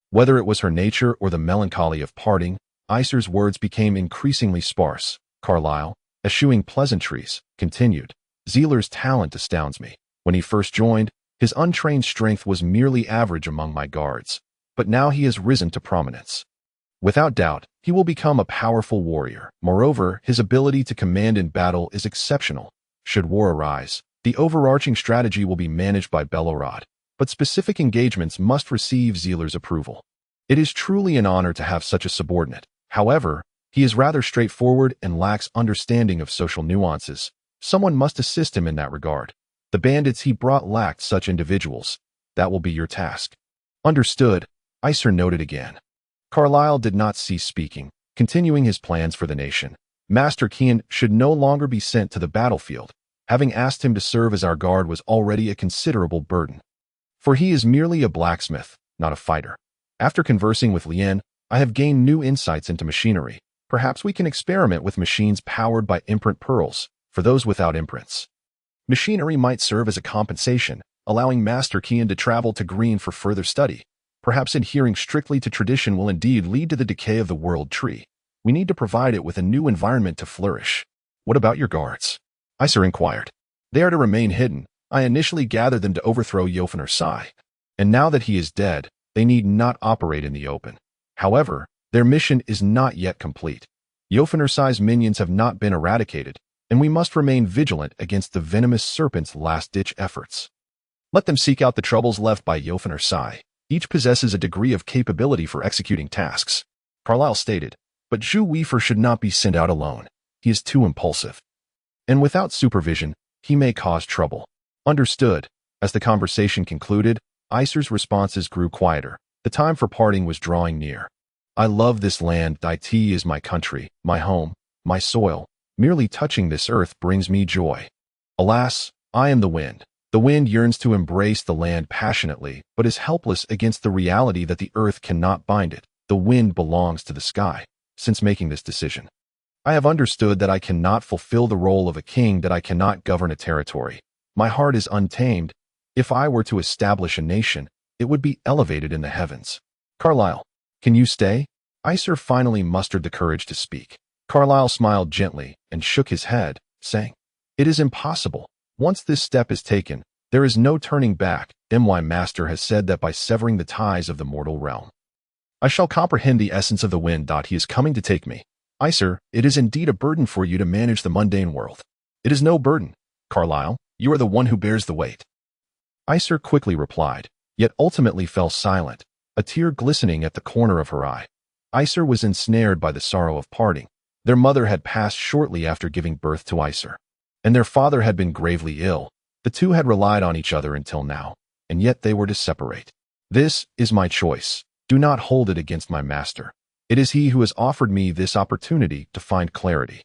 Whether it was her nature or the melancholy of parting, Iser's words became increasingly sparse. Carlisle, eschewing pleasantries, continued. Zealer's talent astounds me. When he first joined, his untrained strength was merely average among my guards, but now he has risen to prominence. Without doubt, he will become a powerful warrior. Moreover, his ability to command in battle is exceptional. Should war arise, the overarching strategy will be managed by Belorod, but specific engagements must receive Zealer's approval. It is truly an honor to have such a subordinate. However, he is rather straightforward and lacks understanding of social nuances. Someone must assist him in that regard. The bandits he brought lacked such individuals. That will be your task. Understood, Iser noted again. Carlisle did not cease speaking, continuing his plans for the nation. Master Kian should no longer be sent to the battlefield. Having asked him to serve as our guard was already a considerable burden. For he is merely a blacksmith, not a fighter. After conversing with Lien, I have gained new insights into machinery. Perhaps we can experiment with machines powered by imprint pearls, for those without imprints. Machinery might serve as a compensation, allowing Master Kian to travel to Green for further study. Perhaps adhering strictly to tradition will indeed lead to the decay of the world tree. We need to provide it with a new environment to flourish. What about your guards? Isar inquired. They are to remain hidden. I initially gathered them to overthrow Yofner Sai. And now that he is dead, they need not operate in the open. However, their mission is not yet complete. Yofner Sai's minions have not been eradicated, and we must remain vigilant against the venomous serpent's last-ditch efforts. Let them seek out the troubles left by Yofner Sai. Each possesses a degree of capability for executing tasks, Carlyle stated, but Zhu Weifer should not be sent out alone. He is too impulsive. And without supervision, he may cause trouble. Understood. As the conversation concluded, Isar's responses grew quieter. The time for parting was drawing near. I love this land. Deity is my country, my home, my soil. Merely touching this earth brings me joy. Alas, I am the wind. The wind yearns to embrace the land passionately, but is helpless against the reality that the earth cannot bind it. The wind belongs to the sky. Since making this decision, I have understood that I cannot fulfill the role of a king, that I cannot govern a territory. My heart is untamed. If I were to establish a nation, it would be elevated in the heavens. Carlyle, can you stay? Isar finally mustered the courage to speak. Carlyle smiled gently and shook his head, saying, It is impossible. Once this step is taken, there is no turning back. My master has said that by severing the ties of the mortal realm, I shall comprehend the essence of the wind. He is coming to take me. Isar, it is indeed a burden for you to manage the mundane world. It is no burden, Carlyle. You are the one who bears the weight. Isar quickly replied, yet ultimately fell silent, a tear glistening at the corner of her eye. Isar was ensnared by the sorrow of parting. Their mother had passed shortly after giving birth to Isar, and their father had been gravely ill. The two had relied on each other until now, and yet they were to separate. This is my choice. Do not hold it against my master. It is he who has offered me this opportunity to find clarity.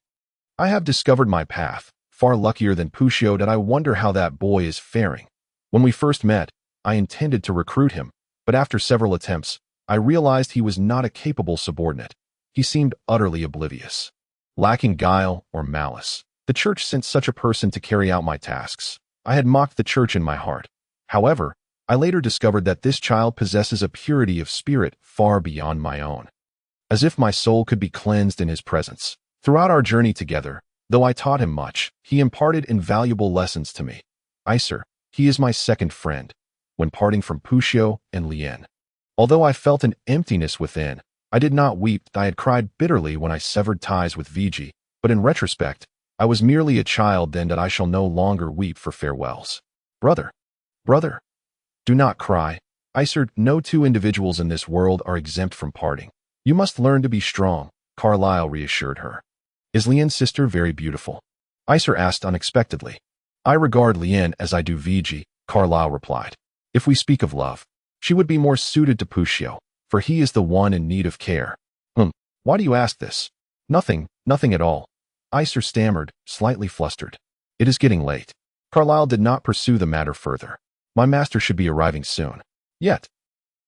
I have discovered my path, far luckier than Pushio, that I wonder how that boy is faring. When we first met, I intended to recruit him, but after several attempts, I realized he was not a capable subordinate. He seemed utterly oblivious, lacking guile or malice. The church sent such a person to carry out my tasks. I had mocked the church in my heart. However, I later discovered that this child possesses a purity of spirit far beyond my own. As if my soul could be cleansed in his presence. Throughout our journey together, though I taught him much, he imparted invaluable lessons to me. Isar, he is my second friend. When parting from Pushio and Lien, although I felt an emptiness within, I did not weep. I had cried bitterly when I severed ties with Viji, but in retrospect, I was merely a child then. That I shall no longer weep for farewells. Brother, do not cry. Isar, no two individuals in this world are exempt from parting. You must learn to be strong, Carlyle reassured her. Is Lien's sister very beautiful? Isar asked unexpectedly. I regard Lien as I do Viji, Carlyle replied. If we speak of love, she would be more suited to Pushio, for he is the one in need of care. Why do you ask this? Nothing at all. Isar stammered, slightly flustered. It is getting late. Carlyle did not pursue the matter further. My master should be arriving soon. Yet,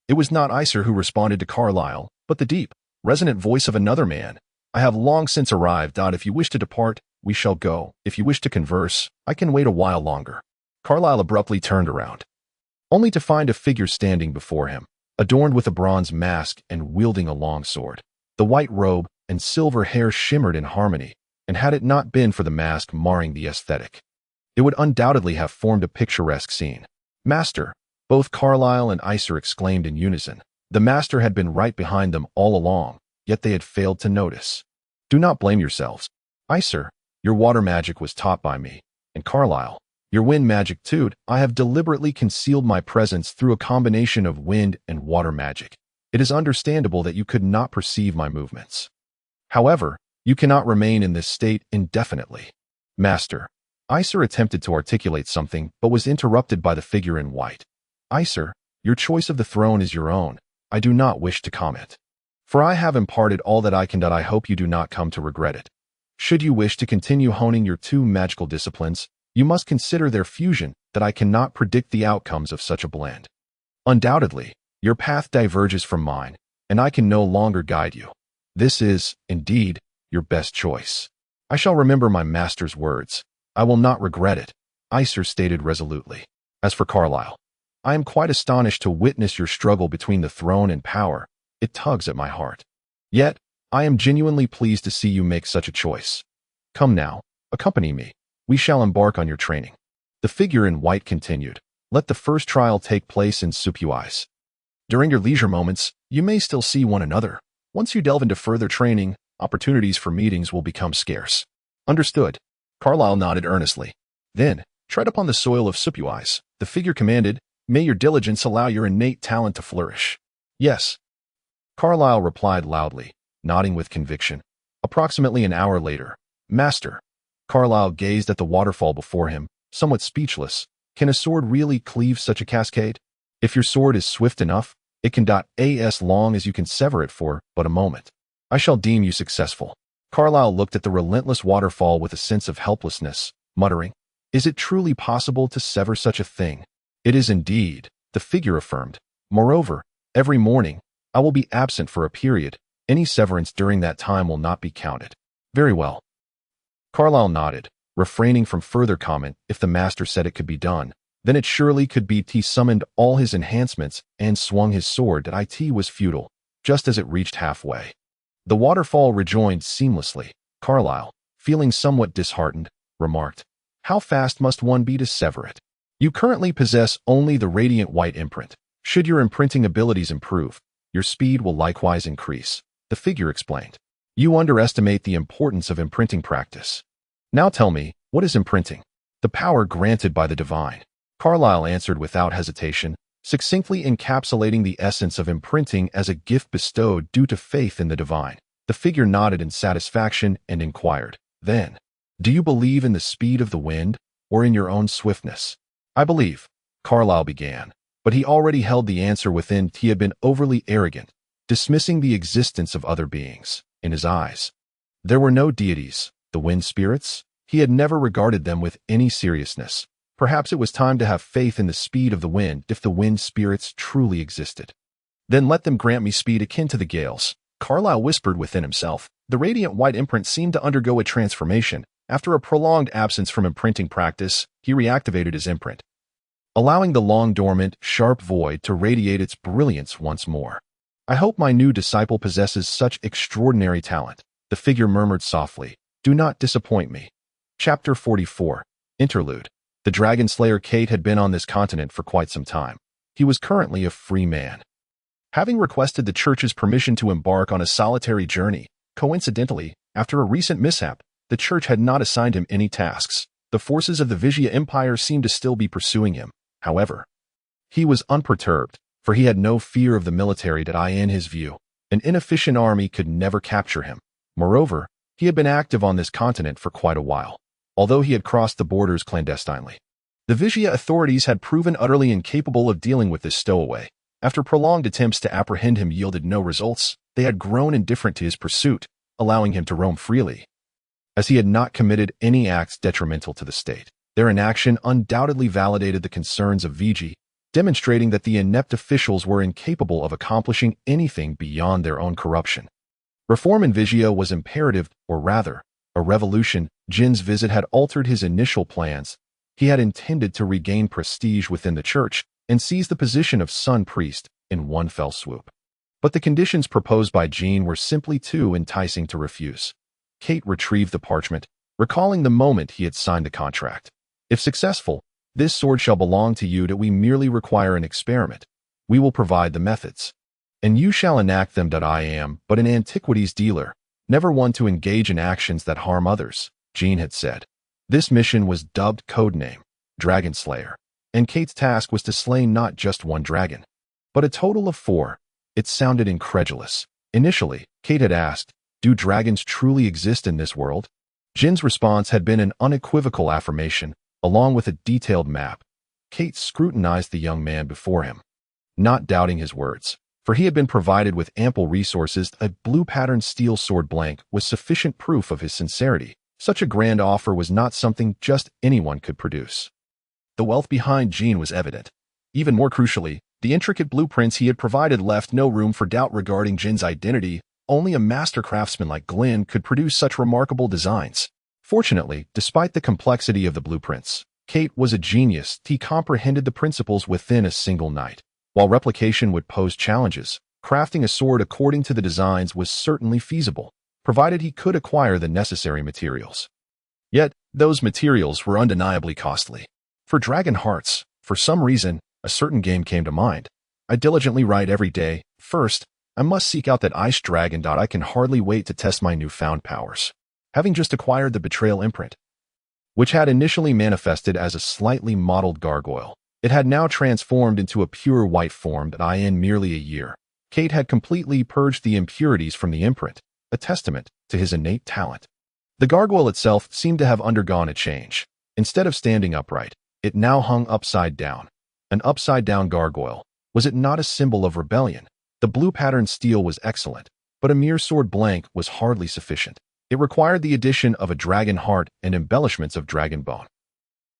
it was not Isar who responded to Carlyle, but the deep, resonant voice of another man. I have long since arrived. If you wish to depart, we shall go. If you wish to converse, I can wait a while longer. Carlyle abruptly turned around, only to find a figure standing before him, adorned with a bronze mask and wielding a long sword. The white robe and silver hair shimmered in harmony, and had it not been for the mask marring the aesthetic, it would undoubtedly have formed a picturesque scene. Master, both Carlyle and Isar exclaimed in unison. The master had been right behind them all along, yet they had failed to notice. Do not blame yourselves. Isar, your water magic was taught by me, and Carlyle, your wind magic too. I have deliberately concealed my presence through a combination of wind and water magic. It is understandable that you could not perceive my movements. However, you cannot remain in this state indefinitely. Master, Isar attempted to articulate something, but was interrupted by the figure in white. Isar, your choice of the throne is your own. I do not wish to comment, for I have imparted all that I can. I hope you do not come to regret it. Should you wish to continue honing your two magical disciplines, you must consider their fusion. That I cannot predict the outcomes of such a blend. Undoubtedly, your path diverges from mine, and I can no longer guide you. This is, indeed, your best choice. I shall remember my master's words. I will not regret it, Isar stated resolutely. As for Carlyle, I am quite astonished to witness your struggle between the throne and power. It tugs at my heart. Yet, I am genuinely pleased to see you make such a choice. Come now, accompany me. We shall embark on your training. The figure in white continued. Let the first trial take place in Supuis. During your leisure moments, you may still see one another. Once you delve into further training, opportunities for meetings will become scarce. Understood. Carlyle nodded earnestly. Then, tread upon the soil of Supuis. The figure commanded, may your diligence allow your innate talent to flourish. Yes. Carlyle replied loudly, nodding with conviction. Approximately an hour later, Master. Carlyle gazed at the waterfall before him, somewhat speechless. Can a sword really cleave such a cascade? If your sword is swift enough, it can as long as you can sever it for but a moment. I shall deem you successful. Carlyle looked at the relentless waterfall with a sense of helplessness, muttering, is it truly possible to sever such a thing? It is indeed, the figure affirmed. Moreover, every morning, I will be absent for a period. Any severance during that time will not be counted. Very well. Carlyle nodded, refraining from further comment. If the master said it could be done, then it surely could be. He summoned all his enhancements and swung his sword. It was futile, just as it reached halfway. The waterfall rejoined seamlessly. Carlyle, feeling somewhat disheartened, remarked, how fast must one be to sever it? You currently possess only the radiant white imprint. Should your imprinting abilities improve, your speed will likewise increase, the figure explained. You underestimate the importance of imprinting practice. Now tell me, what is imprinting? The power granted by the divine. Carlyle answered without hesitation, succinctly encapsulating the essence of imprinting as a gift bestowed due to faith in the divine. The figure nodded in satisfaction and inquired, then, do you believe in the speed of the wind, or in your own swiftness? I believe, Carlyle began, but he already held the answer within. He had been overly arrogant, dismissing the existence of other beings. In his eyes, there were no deities, the wind spirits. He had never regarded them with any seriousness. Perhaps it was time to have faith in the speed of the wind if the wind spirits truly existed. Then let them grant me speed akin to the gales, Carlyle whispered within himself. The radiant white imprint seemed to undergo a transformation. After a prolonged absence from imprinting practice, he reactivated his imprint, allowing the long-dormant, sharp void to radiate its brilliance once more. I hope my new disciple possesses such extraordinary talent, the figure murmured softly. Do not disappoint me. Chapter 44. Interlude. The Dragon Slayer Kate had been on this continent for quite some time. He was currently a free man, having requested the church's permission to embark on a solitary journey. Coincidentally, after a recent mishap, the church had not assigned him any tasks. The forces of the Vijaya Empire seemed to still be pursuing him. However, he was unperturbed, for he had no fear of the military. In his view, an inefficient army could never capture him. Moreover, he had been active on this continent for quite a while, although he had crossed the borders clandestinely. The Vijaya authorities had proven utterly incapable of dealing with this stowaway. After prolonged attempts to apprehend him yielded no results, they had grown indifferent to his pursuit, allowing him to roam freely. As he had not committed any acts detrimental to the state, their inaction undoubtedly validated the concerns of Vijay, demonstrating that the inept officials were incapable of accomplishing anything beyond their own corruption. Reform in Vijaya was imperative, or rather, a revolution. Jin's visit had altered his initial plans. He had intended to regain prestige within the church and seize the position of Sun Priest in one fell swoop. But the conditions proposed by Jin were simply too enticing to refuse. Kate retrieved the parchment, recalling the moment he had signed the contract. If successful, this sword shall belong to you. We merely require an experiment. We will provide the methods, and you shall enact them. I am but an antiquities dealer, never one to engage in actions that harm others, Jin had said. This mission was dubbed codename Dragon Slayer, and Kate's task was to slay not just one dragon, but a total of 4. It sounded incredulous. Initially, Kate had asked, do dragons truly exist in this world? Jin's response had been an unequivocal affirmation, along with a detailed map. Kate scrutinized the young man before him, not doubting his words, for he had been provided with ample resources. A blue-patterned steel sword blank was sufficient proof of his sincerity. Such a grand offer was not something just anyone could produce. The wealth behind Jin was evident. Even more crucially, the intricate blueprints he had provided left no room for doubt regarding Jin's identity. Only a master craftsman like Glenn could produce such remarkable designs. Fortunately, despite the complexity of the blueprints, Kate was a genius. He comprehended the principles within a single night. While replication would pose challenges, crafting a sword according to the designs was certainly feasible, provided he could acquire the necessary materials. Yet, those materials were undeniably costly. For dragon hearts, for some reason, a certain game came to mind. I diligently write every day. First, I must seek out that ice dragon. I can hardly wait to test my newfound powers. Having just acquired the betrayal imprint, which had initially manifested as a slightly mottled gargoyle, it had now transformed into a pure white form that in merely a year. Kate had completely purged the impurities from the imprint, a testament to his innate talent. The gargoyle itself seemed to have undergone a change. Instead of standing upright, it now hung upside down. An upside-down gargoyle. Was it not a symbol of rebellion? The blue-patterned steel was excellent, but a mere sword blank was hardly sufficient. It required the addition of a dragon heart and embellishments of dragon bone.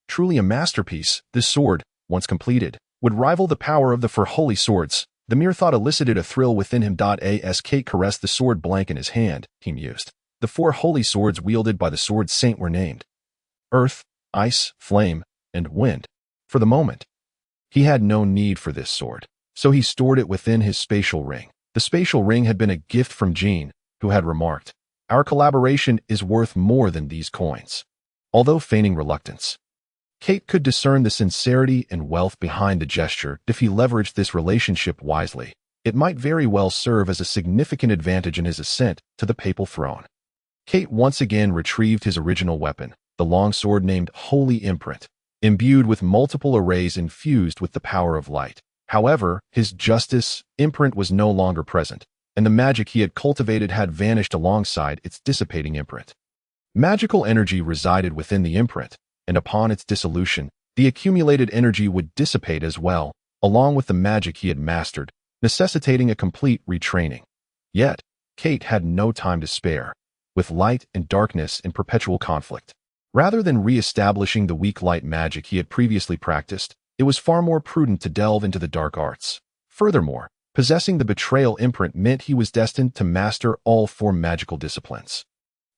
Truly a masterpiece, this sword, once completed, would rival the power of the four holy swords. The mere thought elicited a thrill within him. As Kate caressed the sword blank in his hand, he mused. The four holy swords wielded by the sword saint were named Earth, Ice, Flame, and Wind. For the moment, he had no need for this sword, so he stored it within his spatial ring. The spatial ring had been a gift from Jean, who had remarked, "Our collaboration is worth more than these coins." Although feigning reluctance, Kate could discern the sincerity and wealth behind the gesture. If he leveraged this relationship wisely, it might very well serve as a significant advantage in his ascent to the papal throne. Kate once again retrieved his original weapon, the long sword named Holy Imprint, imbued with multiple arrays infused with the power of light. However, his justice imprint was no longer present, and the magic he had cultivated had vanished alongside its dissipating imprint. Magical energy resided within the imprint, and upon its dissolution, the accumulated energy would dissipate as well, along with the magic he had mastered, necessitating a complete retraining. Yet, Kate had no time to spare, with light and darkness in perpetual conflict. Rather than re-establishing the weak light magic he had previously practiced, it was far more prudent to delve into the dark arts. Furthermore, possessing the betrayal imprint meant he was destined to master all four magical disciplines.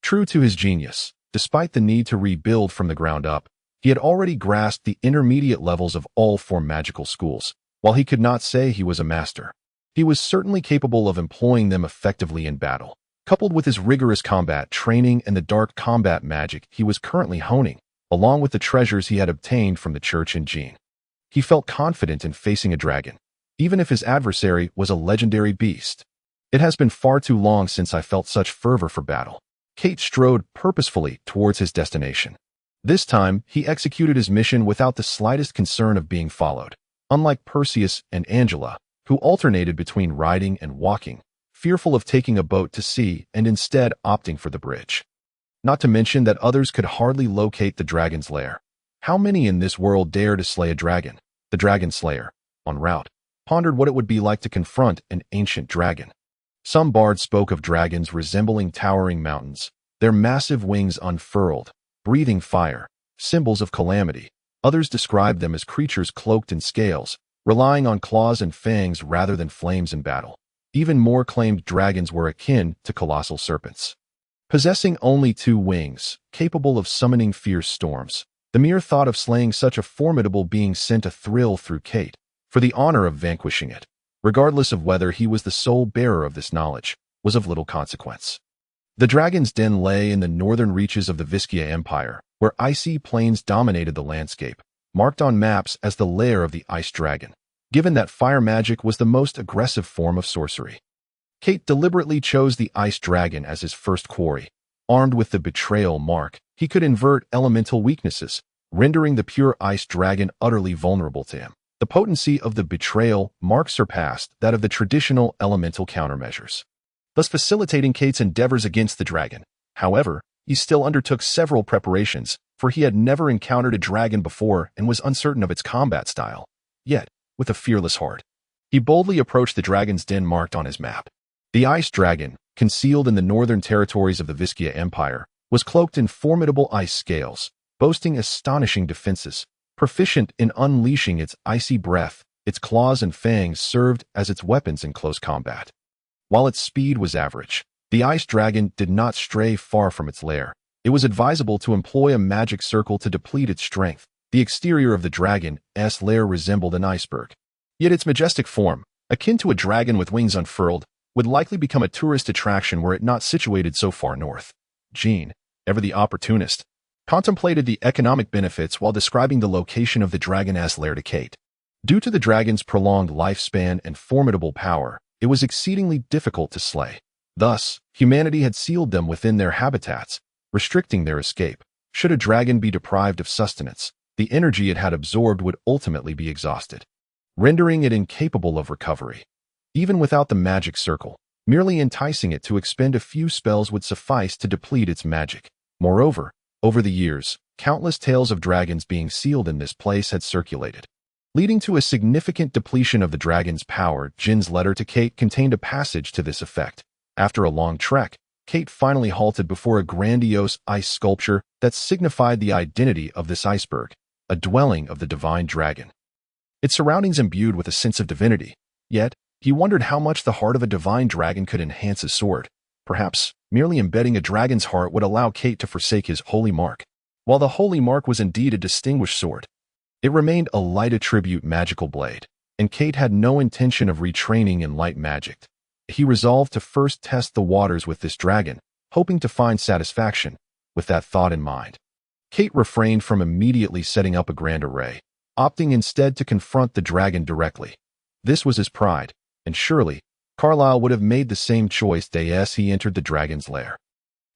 True to his genius, despite the need to rebuild from the ground up, he had already grasped the intermediate levels of all four magical schools. While he could not say he was a master, he was certainly capable of employing them effectively in battle. Coupled with his rigorous combat training and the dark combat magic he was currently honing, along with the treasures he had obtained from the church in Jean, he felt confident in facing a dragon, even if his adversary was a legendary beast. It has been far too long since I felt such fervor for battle. Kate strode purposefully towards his destination. This time, he executed his mission without the slightest concern of being followed. Unlike Perseus and Angela, who alternated between riding and walking, fearful of taking a boat to sea and instead opting for the bridge. Not to mention that others could hardly locate the dragon's lair. How many in this world dare to slay a dragon? The dragon slayer, en route, pondered what it would be like to confront an ancient dragon. Some bards spoke of dragons resembling towering mountains, their massive wings unfurled, breathing fire, symbols of calamity. Others described them as creatures cloaked in scales, relying on claws and fangs rather than flames in battle. Even more claimed dragons were akin to colossal serpents, possessing only two wings, capable of summoning fierce storms. The mere thought of slaying such a formidable being sent a thrill through Kate, for the honor of vanquishing it, regardless of whether he was the sole bearer of this knowledge, was of little consequence. The dragon's den lay in the northern reaches of the Viskia Empire, where icy plains dominated the landscape, marked on maps as the lair of the ice dragon. Given that fire magic was the most aggressive form of sorcery, Kate deliberately chose the ice dragon as his first quarry. Armed with the betrayal mark, he could invert elemental weaknesses, rendering the pure ice dragon utterly vulnerable to him. The potency of the betrayal mark surpassed that of the traditional elemental countermeasures, thus facilitating Kate's endeavors against the dragon. However, he still undertook several preparations, for he had never encountered a dragon before and was uncertain of its combat style. Yet, with a fearless heart, he boldly approached the dragon's den marked on his map. The ice dragon, concealed in the northern territories of the Viskia Empire, was cloaked in formidable ice scales, boasting astonishing defenses. Proficient in unleashing its icy breath, its claws and fangs served as its weapons in close combat. While its speed was average, the ice dragon did not stray far from its lair. It was advisable to employ a magic circle to deplete its strength, The exterior of the dragon's lair resembled an iceberg. Yet its majestic form, akin to a dragon with wings unfurled, would likely become a tourist attraction were it not situated so far north. Jean, ever the opportunist, contemplated the economic benefits while describing the location of the dragon's lair to Kate. Due to the dragon's prolonged lifespan and formidable power, it was exceedingly difficult to slay. Thus, humanity had sealed them within their habitats, restricting their escape. Should a dragon be deprived of sustenance, the energy it had absorbed would ultimately be exhausted, rendering it incapable of recovery. Even without the magic circle, merely enticing it to expend a few spells would suffice to deplete its magic. Moreover, over the years, countless tales of dragons being sealed in this place had circulated, leading to a significant depletion of the dragon's power. Jin's letter to Kate contained a passage to this effect. After a long trek, Kate finally halted before a grandiose ice sculpture that signified the identity of this iceberg, a dwelling of the divine dragon. Its surroundings imbued with a sense of divinity, yet he wondered how much the heart of a divine dragon could enhance his sword. Perhaps merely embedding a dragon's heart would allow Kate to forsake his holy mark. While the holy mark was indeed a distinguished sword, it remained a light attribute magical blade, and Kate had no intention of retraining in light magic. He resolved to first test the waters with this dragon, hoping to find satisfaction. With that thought in mind, Kate refrained from immediately setting up a grand array, opting instead to confront the dragon directly. This was his pride, and surely Carlyle would have made the same choice as he entered the dragon's lair.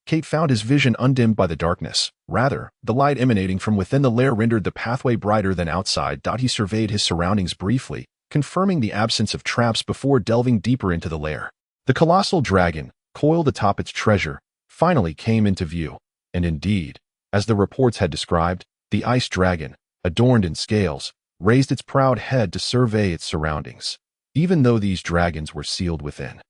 Kate found his vision undimmed by the darkness. Rather, the light emanating from within the lair rendered the pathway brighter than outside. He surveyed his surroundings briefly, confirming the absence of traps before delving deeper into the lair. The colossal dragon, coiled atop its treasure, finally came into view, and indeed, as the reports had described, the ice dragon, adorned in scales, raised its proud head to survey its surroundings. Even though these dragons were sealed within,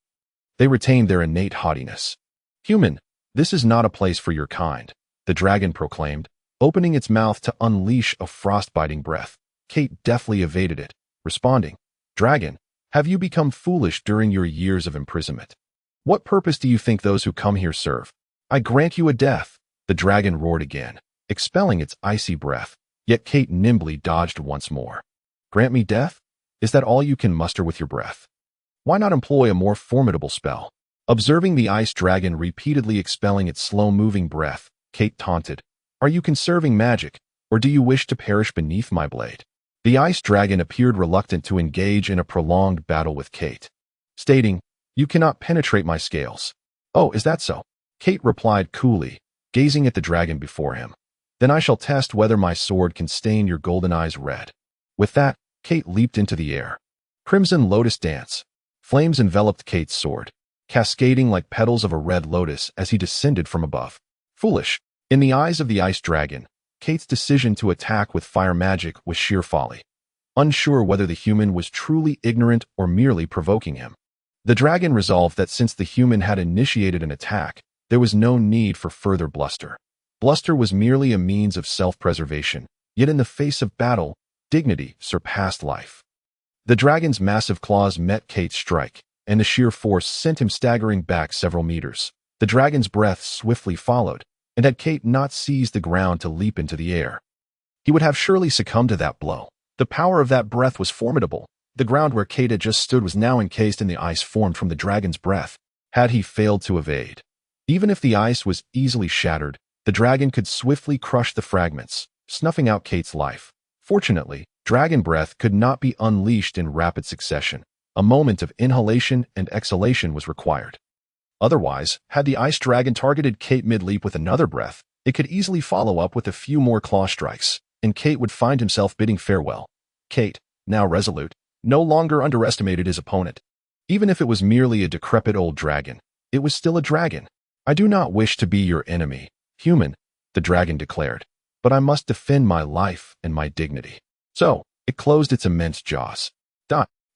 they retained their innate haughtiness. "Human, this is not a place for your kind," the dragon proclaimed, opening its mouth to unleash a frost-biting breath. Kate deftly evaded it, responding, "Dragon, have you become foolish during your years of imprisonment? What purpose do you think those who come here serve? I grant you a death." The dragon roared again, expelling its icy breath, yet Kate nimbly dodged once more. "Grant me death? Is that all you can muster with your breath? Why not employ a more formidable spell?" Observing the ice dragon repeatedly expelling its slow-moving breath, Kate taunted, "Are you conserving magic, or do you wish to perish beneath my blade?" The ice dragon appeared reluctant to engage in a prolonged battle with Kate, stating, "You cannot penetrate my scales." "Oh, is that so?" Kate replied coolly, gazing at the dragon before him. "Then I shall test whether my sword can stain your golden eyes red." With that, Kate leaped into the air. Crimson lotus dance. Flames enveloped Kate's sword, cascading like petals of a red lotus as he descended from above. Foolish. In the eyes of the ice dragon, Kate's decision to attack with fire magic was sheer folly. Unsure whether the human was truly ignorant or merely provoking him, the dragon resolved that since the human had initiated an attack, there was no need for further bluster. Bluster was merely a means of self-preservation, yet in the face of battle, dignity surpassed life. The dragon's massive claws met Kate's strike, and the sheer force sent him staggering back several meters. The dragon's breath swiftly followed, and had Kate not seized the ground to leap into the air, he would have surely succumbed to that blow. The power of that breath was formidable. The ground where Kate had just stood was now encased in the ice formed from the dragon's breath. Had he failed to evade, even if the ice was easily shattered, the dragon could swiftly crush the fragments, snuffing out Kate's life. Fortunately, dragon breath could not be unleashed in rapid succession. A moment of inhalation and exhalation was required. Otherwise, had the ice dragon targeted Kate mid-leap with another breath, it could easily follow up with a few more claw strikes, and Kate would find himself bidding farewell. Kate, now resolute, no longer underestimated his opponent. Even if it was merely a decrepit old dragon, it was still a dragon. "I do not wish to be your enemy, human," the dragon declared, "but I must defend my life and my dignity." So, it closed its immense jaws.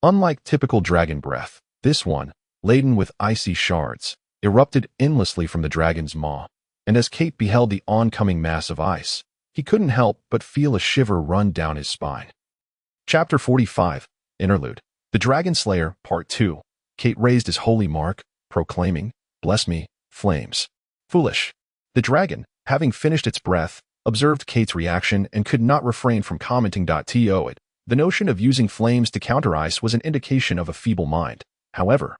Unlike typical dragon breath, this one, laden with icy shards, erupted endlessly from the dragon's maw, and as Kate beheld the oncoming mass of ice, he couldn't help but feel a shiver run down his spine. Chapter 45, Interlude. The Dragon Slayer, Part 2. Kate raised his holy mark, proclaiming, "Bless me, flames." Foolish. The dragon, having finished its breath, observed Kate's reaction and could not refrain from commenting. To it, the notion of using flames to counter ice was an indication of a feeble mind. However,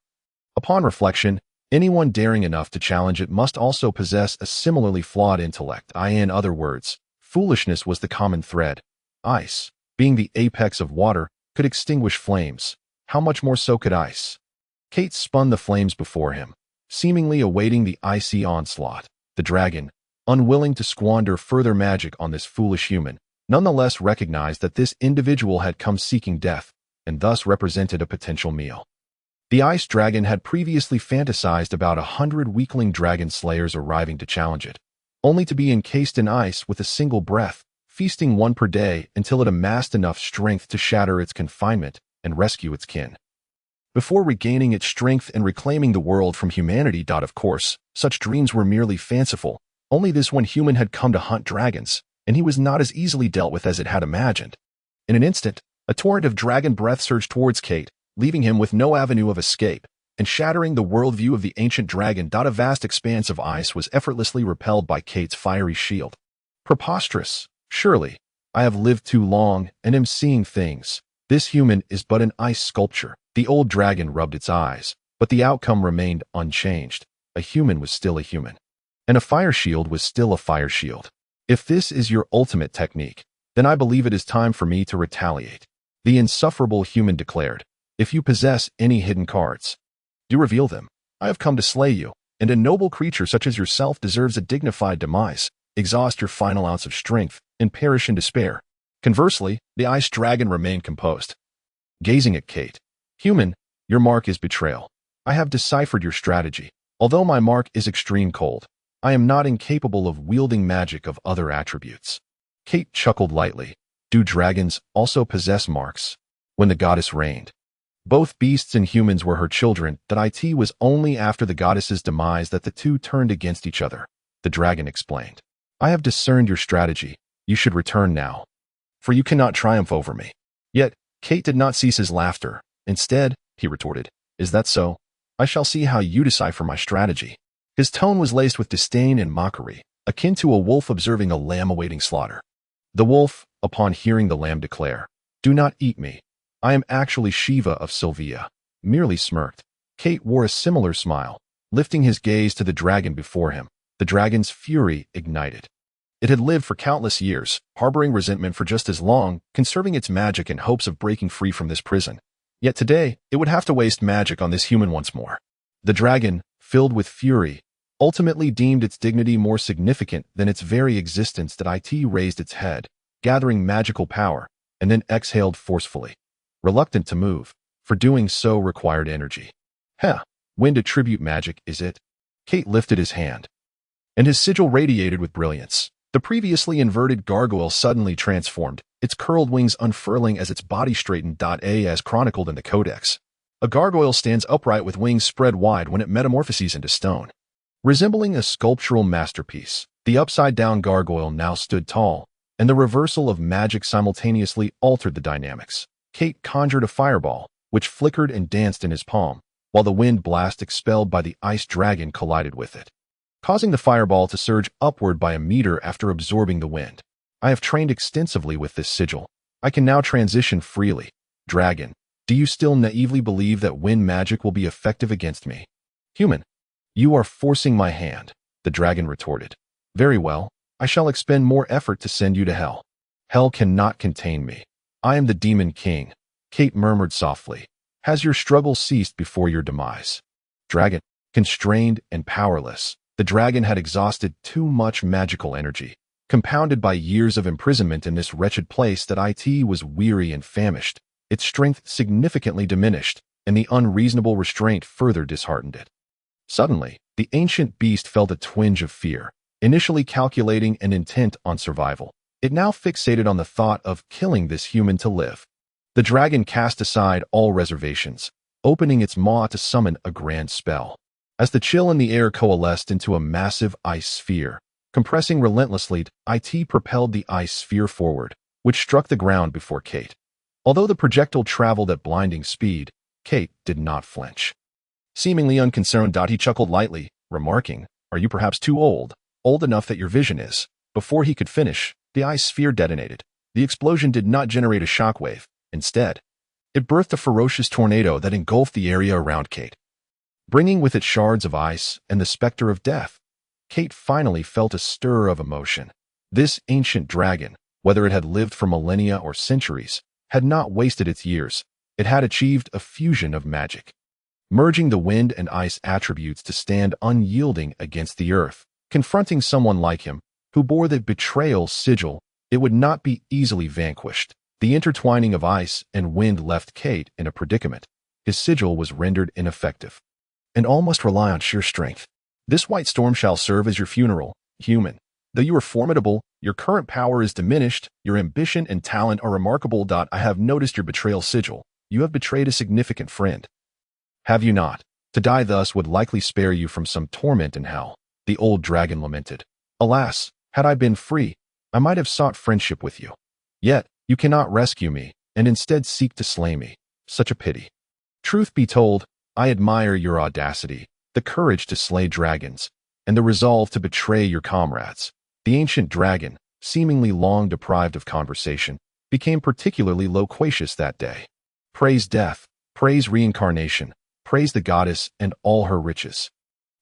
upon reflection, anyone daring enough to challenge it must also possess a similarly flawed intellect. In other words, foolishness was the common thread. Ice, being the apex of water, could extinguish flames. How much more so could ice? Kate spun the flames before him, seemingly awaiting the icy onslaught. The dragon, unwilling to squander further magic on this foolish human, nonetheless recognized that this individual had come seeking death, and thus represented a potential meal. The ice dragon had previously fantasized about 100 weakling dragon slayers arriving to challenge it, only to be encased in ice with a single breath, feasting one per day until it amassed enough strength to shatter its confinement and rescue its kin. Before regaining its strength and reclaiming the world from humanity. Of course, such dreams were merely fanciful. Only this one human had come to hunt dragons, and he was not as easily dealt with as it had imagined. In an instant, a torrent of dragon breath surged towards Kate, leaving him with no avenue of escape, and shattering the worldview of the ancient dragon. A vast expanse of ice was effortlessly repelled by Kate's fiery shield. Preposterous. Surely, I have lived too long and am seeing things. This human is but an ice sculpture. The old dragon rubbed its eyes, but the outcome remained unchanged. A human was still a human, and a fire shield was still a fire shield. If this is your ultimate technique, then I believe it is time for me to retaliate. The insufferable human declared. If you possess any hidden cards, do reveal them. I have come to slay you, and a noble creature such as yourself deserves a dignified demise. Exhaust your final ounce of strength and perish in despair. Conversely, the ice dragon remained composed, gazing at Kate. Human, your mark is betrayal. I have deciphered your strategy. Although my mark is extreme cold, I am not incapable of wielding magic of other attributes. Kate chuckled lightly. Do dragons also possess marks? When the goddess reigned, both beasts and humans were her children. It was only after the goddess's demise that the two turned against each other. The dragon explained. I have discerned your strategy. You should return now, for you cannot triumph over me. Yet, Kate did not cease his laughter. Instead, he retorted, is that so? I shall see how you decipher my strategy. His tone was laced with disdain and mockery, akin to a wolf observing a lamb awaiting slaughter. The wolf, upon hearing the lamb declare, do not eat me. I am actually Shiva of Sylvia, merely smirked. Kate wore a similar smile, lifting his gaze to the dragon before him. The dragon's fury ignited. It had lived for countless years, harboring resentment for just as long, conserving its magic in hopes of breaking free from this prison. Yet today, it would have to waste magic on this human once more. The dragon, filled with fury, ultimately deemed its dignity more significant than its very existence. It raised its head, gathering magical power, and then exhaled forcefully. Reluctant to move, for doing so required energy. When to tribute magic, is it? Kate lifted his hand, and his sigil radiated with brilliance. The previously inverted gargoyle suddenly transformed, its curled wings unfurling as its body straightened. As chronicled in the Codex, a gargoyle stands upright with wings spread wide when it metamorphoses into stone. Resembling a sculptural masterpiece, the upside-down gargoyle now stood tall, and the reversal of magic simultaneously altered the dynamics. Kate conjured a fireball, which flickered and danced in his palm, while the wind blast expelled by the ice dragon collided with it, causing the fireball to surge upward by a meter after absorbing the wind. I have trained extensively with this sigil. I can now transition freely. Dragon, do you still naively believe that wind magic will be effective against me? Human, you are forcing my hand, the dragon retorted. Very well, I shall expend more effort to send you to hell. Hell cannot contain me. I am the Demon King, Kate murmured softly. Has your struggle ceased before your demise? Dragon, constrained and powerless, the dragon had exhausted too much magical energy, compounded by years of imprisonment in this wretched place. It was weary and famished. Its strength significantly diminished, and the unreasonable restraint further disheartened it. Suddenly, the ancient beast felt a twinge of fear. Initially calculating and intent on survival, it now fixated on the thought of killing this human to live. The dragon cast aside all reservations, opening its maw to summon a grand spell. As the chill in the air coalesced into a massive ice sphere, compressing relentlessly, it propelled the ice sphere forward, which struck the ground before Kate. Although the projectile traveled at blinding speed, Kate did not flinch. Seemingly unconcerned, he chuckled lightly, remarking, "Are you perhaps too old? Old enough that your vision is, Before he could finish, the ice sphere detonated. The explosion did not generate a shockwave. Instead, it birthed a ferocious tornado that engulfed the area around Kate. Bringing with it shards of ice and the specter of death, Kate finally felt a stir of emotion. This ancient dragon, whether it had lived for millennia or centuries, had not wasted its years. It had achieved a fusion of magic, merging the wind and ice attributes to stand unyielding against the earth. Confronting someone like him, who bore the betrayal sigil, it would not be easily vanquished. The intertwining of ice and wind left Kate in a predicament. His sigil was rendered ineffective, and all must rely on sheer strength. This white storm shall serve as your funeral, human. Though you are formidable, your current power is diminished, your ambition and talent are remarkable. I have noticed your betrayal sigil. You have betrayed a significant friend. Have you not? To die thus would likely spare you from some torment in hell. The old dragon lamented. Alas, had I been free, I might have sought friendship with you. Yet, you cannot rescue me, and instead seek to slay me. Such a pity. Truth be told, I admire your audacity, the courage to slay dragons, and the resolve to betray your comrades. The ancient dragon, seemingly long deprived of conversation, became particularly loquacious that day. Praise death, praise reincarnation, praise the goddess and all her riches.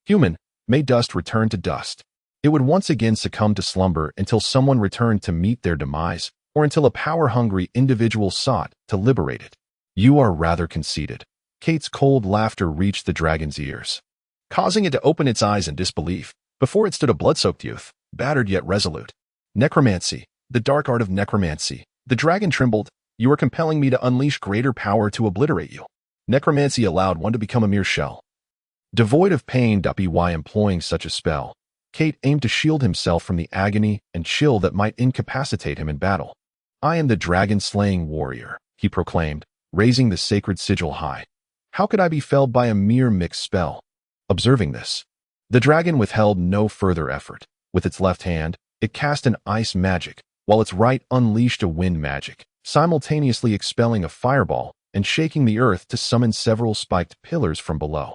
Human, may dust return to dust. It would once again succumb to slumber until someone returned to meet their demise, or until a power-hungry individual sought to liberate it. You are rather conceited. Kate's cold laughter reached the dragon's ears, causing it to open its eyes in disbelief. Before it stood a blood-soaked youth, battered yet resolute. Necromancy, the dark art of necromancy. The dragon trembled. You are compelling me to unleash greater power to obliterate you. Necromancy allowed one to become a mere shell, devoid of pain. Why employing such a spell? Kate aimed to shield himself from the agony and chill that might incapacitate him in battle. I am the dragon-slaying warrior, he proclaimed, raising the sacred sigil high. How could I be felled by a mere mixed spell? Observing this, the dragon withheld no further effort. With its left hand, it cast an ice magic, while its right unleashed a wind magic, simultaneously expelling a fireball and shaking the earth to summon several spiked pillars from below.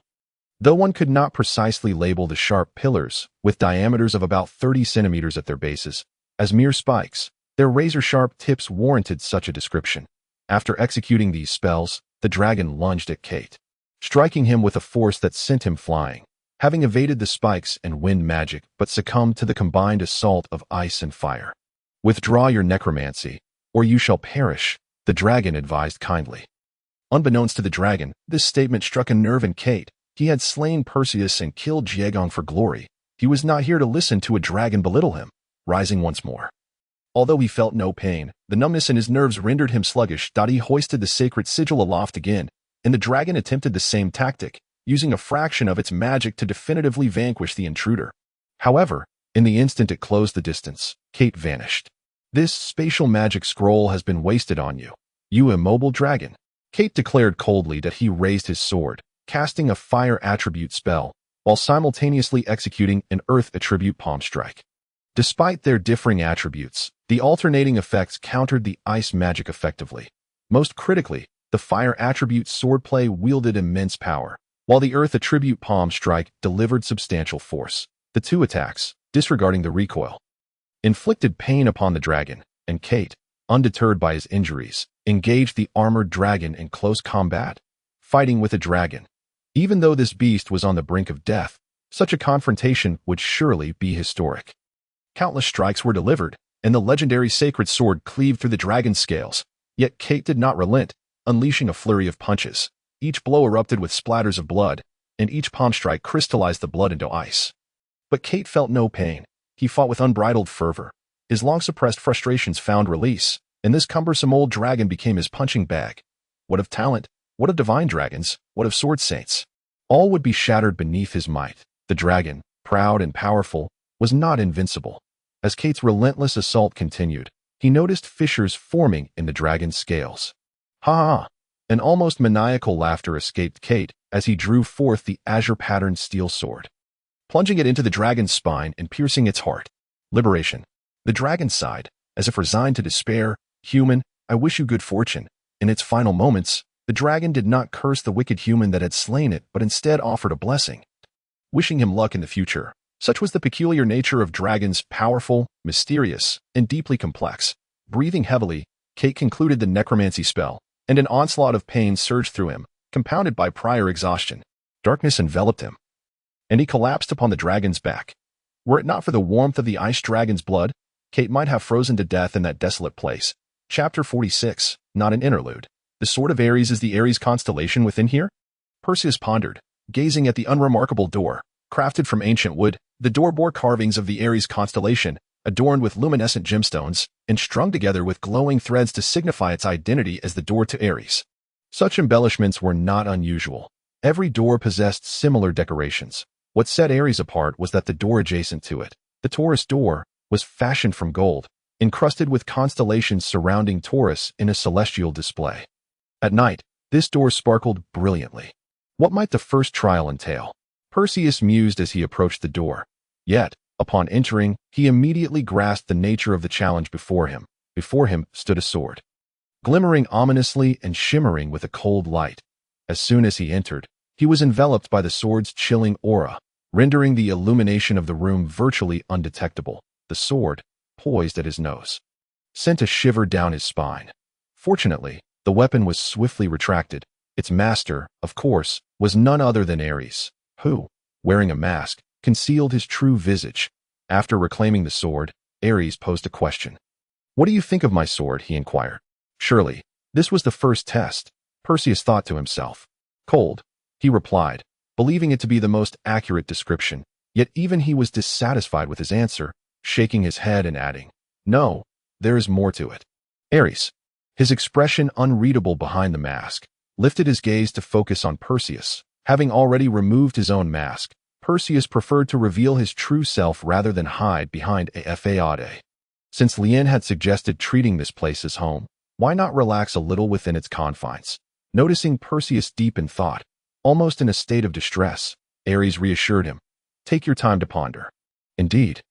Though one could not precisely label the sharp pillars, with diameters of about 30 centimeters at their bases, as mere spikes, their razor-sharp tips warranted such a description. After executing these spells, the dragon lunged at Kate, striking him with a force that sent him flying. Having evaded the spikes and wind magic but succumbed to the combined assault of ice and fire. Withdraw your necromancy, or you shall perish, the dragon advised kindly. Unbeknownst to the dragon, this statement struck a nerve in Kate. He had slain Perseus and killed Jaegong for glory. He was not here to listen to a dragon belittle him. Rising once more, although he felt no pain, the numbness in his nerves rendered him sluggish. He hoisted the sacred sigil aloft again, and the dragon attempted the same tactic, using a fraction of its magic to definitively vanquish the intruder. However, in the instant it closed the distance, Kate vanished. This spatial magic scroll has been wasted on you, you immobile dragon. Kate declared coldly that he raised his sword, casting a fire attribute spell, while simultaneously executing an earth attribute palm strike. Despite their differing attributes, the alternating effects countered the ice magic effectively. Most critically, the fire attribute swordplay wielded immense power, while the earth attribute palm strike delivered substantial force. The two attacks, disregarding the recoil, inflicted pain upon the dragon, and Kate, undeterred by his injuries, engaged the armored dragon in close combat, fighting with a dragon. Even though this beast was on the brink of death, such a confrontation would surely be historic. Countless strikes were delivered, and the legendary sacred sword cleaved through the dragon's scales. Yet Kate did not relent, unleashing a flurry of punches. Each blow erupted with splatters of blood, and each palm strike crystallized the blood into ice. But Kate felt no pain. He fought with unbridled fervor. His long-suppressed frustrations found release, and this cumbersome old dragon became his punching bag. What of talent? What of divine dragons? What of sword saints? All would be shattered beneath his might. The dragon, proud and powerful, was not invincible. As Kate's relentless assault continued, he noticed fissures forming in the dragon's scales. Ha ha! An almost maniacal laughter escaped Kate as he drew forth the azure-patterned steel sword, plunging it into the dragon's spine and piercing its heart. Liberation. The dragon sighed, as if resigned to despair. Human, I wish you good fortune. In its final moments, the dragon did not curse the wicked human that had slain it, but instead offered a blessing, wishing him luck in the future. Such was the peculiar nature of dragons, powerful, mysterious, and deeply complex. Breathing heavily, Kate concluded the necromancy spell, and an onslaught of pain surged through him, compounded by prior exhaustion. Darkness enveloped him, and he collapsed upon the dragon's back. Were it not for the warmth of the ice dragon's blood, Kate might have frozen to death in that desolate place. Chapter 46, not an interlude. The Sword of Ares is the Ares constellation within here? Perseus pondered, gazing at the unremarkable door. Crafted from ancient wood, the door bore carvings of the Ares constellation, adorned with luminescent gemstones, and strung together with glowing threads to signify its identity as the door to Ares. Such embellishments were not unusual. Every door possessed similar decorations. What set Ares apart was that the door adjacent to it, the Taurus door, was fashioned from gold, encrusted with constellations surrounding Taurus in a celestial display. At night, this door sparkled brilliantly. What might the first trial entail? Perseus mused as he approached the door. Yet, upon entering, he immediately grasped the nature of the challenge before him. Before him stood a sword, glimmering ominously and shimmering with a cold light. As soon as he entered, he was enveloped by the sword's chilling aura, rendering the illumination of the room virtually undetectable. The sword, poised at his nose, sent a shiver down his spine. Fortunately, the weapon was swiftly retracted. Its master, of course, was none other than Ares, who, wearing a mask, concealed his true visage. After reclaiming the sword, Ares posed a question. "What do you think of my sword?" he inquired. Surely, this was the first test, Perseus thought to himself. "Cold," he replied, believing it to be the most accurate description. Yet even he was dissatisfied with his answer, shaking his head and adding, "No, there is more to it." Ares, his expression unreadable behind the mask, lifted his gaze to focus on Perseus. Having already removed his own mask, Perseus preferred to reveal his true self rather than hide behind a fade. Since Lien had suggested treating this place as home, why not relax a little within its confines? Noticing Perseus deep in thought, almost in a state of distress, Ares reassured him, "Take your time to ponder." Indeed,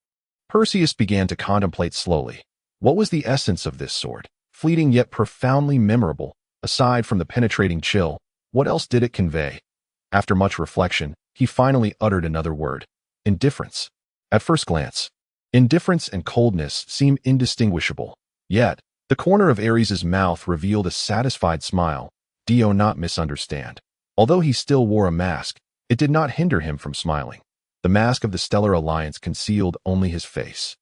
Perseus began to contemplate slowly. What was the essence of this sword? Fleeting yet profoundly memorable. Aside from the penetrating chill, what else did it convey? After much reflection, he finally uttered another word: indifference. At first glance, indifference and coldness seem indistinguishable. Yet, the corner of Ares's mouth revealed a satisfied smile. Do not misunderstand. Although he still wore a mask, it did not hinder him from smiling. The mask of the Stellar Alliance concealed only his face,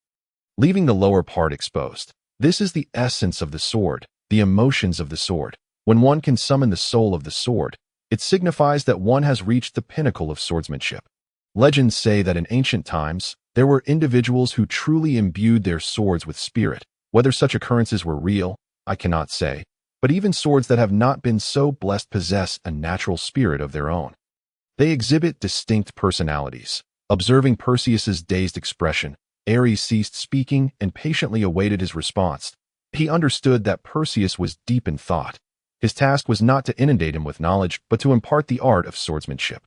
leaving the lower part exposed. This is the essence of the sword, the emotions of the sword. When one can summon the soul of the sword, it signifies that one has reached the pinnacle of swordsmanship. Legends say that in ancient times, there were individuals who truly imbued their swords with spirit. Whether such occurrences were real, I cannot say, but even swords that have not been so blessed possess a natural spirit of their own. They exhibit distinct personalities. Observing Perseus's dazed expression, Ares ceased speaking and patiently awaited his response. He understood that Perseus was deep in thought. His task was not to inundate him with knowledge, but to impart the art of swordsmanship.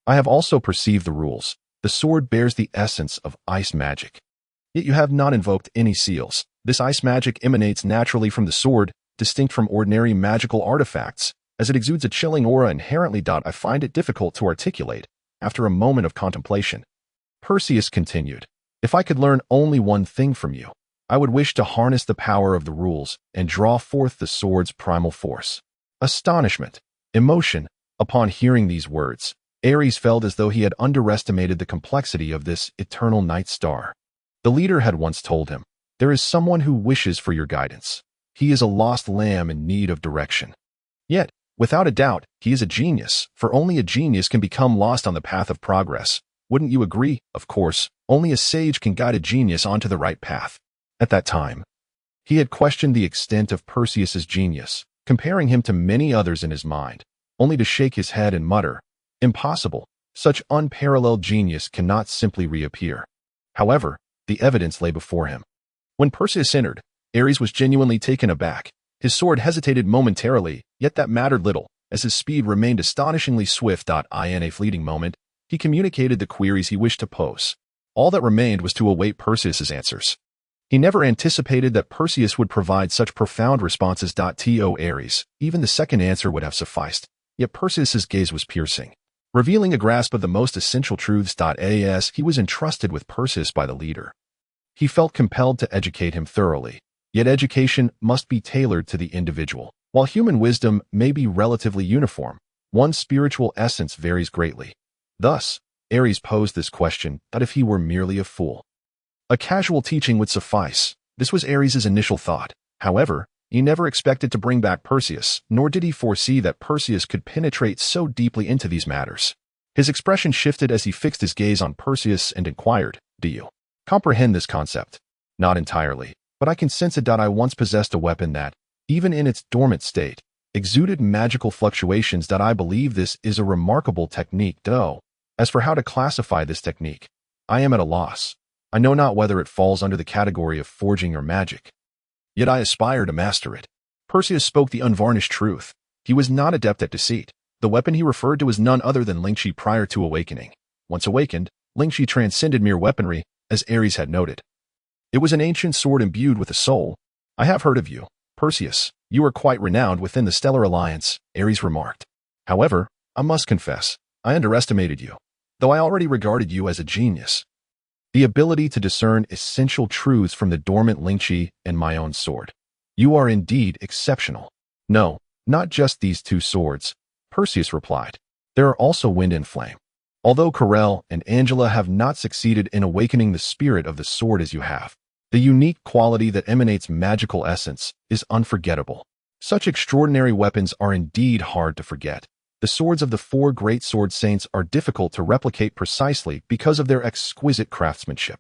"I have also perceived the rules. The sword bears the essence of ice magic. Yet you have not invoked any seals. This ice magic emanates naturally from the sword, distinct from ordinary magical artifacts, as it exudes a chilling aura inherently. I find it difficult to articulate." After a moment of contemplation, Perseus continued, "If I could learn only one thing from you, I would wish to harness the power of the rules and draw forth the sword's primal force." Astonishment, emotion. Upon hearing these words, Ares felt as though he had underestimated the complexity of this eternal night star. The leader had once told him, "There is someone who wishes for your guidance. He is a lost lamb in need of direction." Yet, without a doubt, he is a genius, for only a genius can become lost on the path of progress. Wouldn't you agree? Of course, only a sage can guide a genius onto the right path. At that time, he had questioned the extent of Perseus's genius, comparing him to many others in his mind, only to shake his head and mutter, "Impossible. Such unparalleled genius cannot simply reappear." However, the evidence lay before him. When Perseus entered, Ares was genuinely taken aback. His sword hesitated momentarily, yet that mattered little, as his speed remained astonishingly swift. In a fleeting moment, he communicated the queries he wished to pose. All that remained was to await Perseus's answers. He never anticipated that Perseus would provide such profound responses. To Ares, even the second answer would have sufficed, yet Perseus's gaze was piercing. Revealing a grasp of the most essential truths. As he was entrusted with Perseus by the leader, he felt compelled to educate him thoroughly. Yet education must be tailored to the individual. While human wisdom may be relatively uniform, one's spiritual essence varies greatly. Thus, Ares posed this question that if he were merely a fool, a casual teaching would suffice. This was Ares's initial thought. However, he never expected to bring back Perseus, nor did he foresee that Perseus could penetrate so deeply into these matters. His expression shifted as he fixed his gaze on Perseus and inquired, "Do you comprehend this concept?" "Not entirely, but I can sense it. I once possessed a weapon that, even in its dormant state, exuded magical fluctuations. I believe this is a remarkable technique, though. As for how to classify this technique, I am at a loss. I know not whether it falls under the category of forging or magic. Yet I aspire to master it." Perseus spoke the unvarnished truth. He was not adept at deceit. The weapon he referred to was none other than Lingxi prior to awakening. Once awakened, Lingxi transcended mere weaponry, as Ares had noted. It was an ancient sword imbued with a soul. "I have heard of you, Perseus. You are quite renowned within the Stellar Alliance," Ares remarked. "However, I must confess, I underestimated you, though I already regarded you as a genius. The ability to discern essential truths from the dormant Lingxi and my own sword. You are indeed exceptional." "No, not just these two swords," Perseus replied. "There are also wind and flame. Although Corel and Angela have not succeeded in awakening the spirit of the sword as you have, the unique quality that emanates magical essence is unforgettable. Such extraordinary weapons are indeed hard to forget. The swords of the four great sword saints are difficult to replicate precisely because of their exquisite craftsmanship.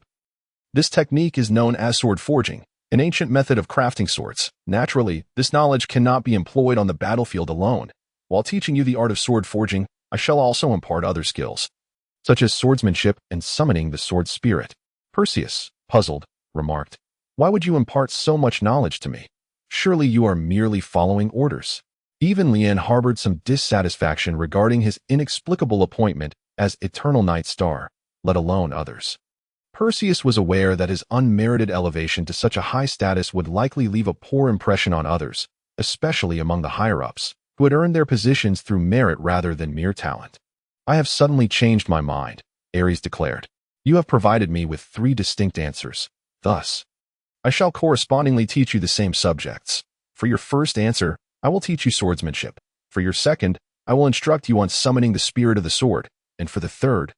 This technique is known as sword forging, an ancient method of crafting swords. Naturally, this knowledge cannot be employed on the battlefield alone. While teaching you the art of sword forging, I shall also impart other skills, such as swordsmanship and summoning the sword spirit." Perseus, puzzled, remarked, "Why would you impart so much knowledge to me? Surely you are merely following orders." Even Lian harbored some dissatisfaction regarding his inexplicable appointment as Eternal Night Star, let alone others. Perseus was aware that his unmerited elevation to such a high status would likely leave a poor impression on others, especially among the higher-ups, who had earned their positions through merit rather than mere talent. "I have suddenly changed my mind," Ares declared. "You have provided me with 3 distinct answers. Thus, I shall correspondingly teach you the same subjects. For your first answer, I will teach you swordsmanship. For your second, I will instruct you on summoning the spirit of the sword. And for the third,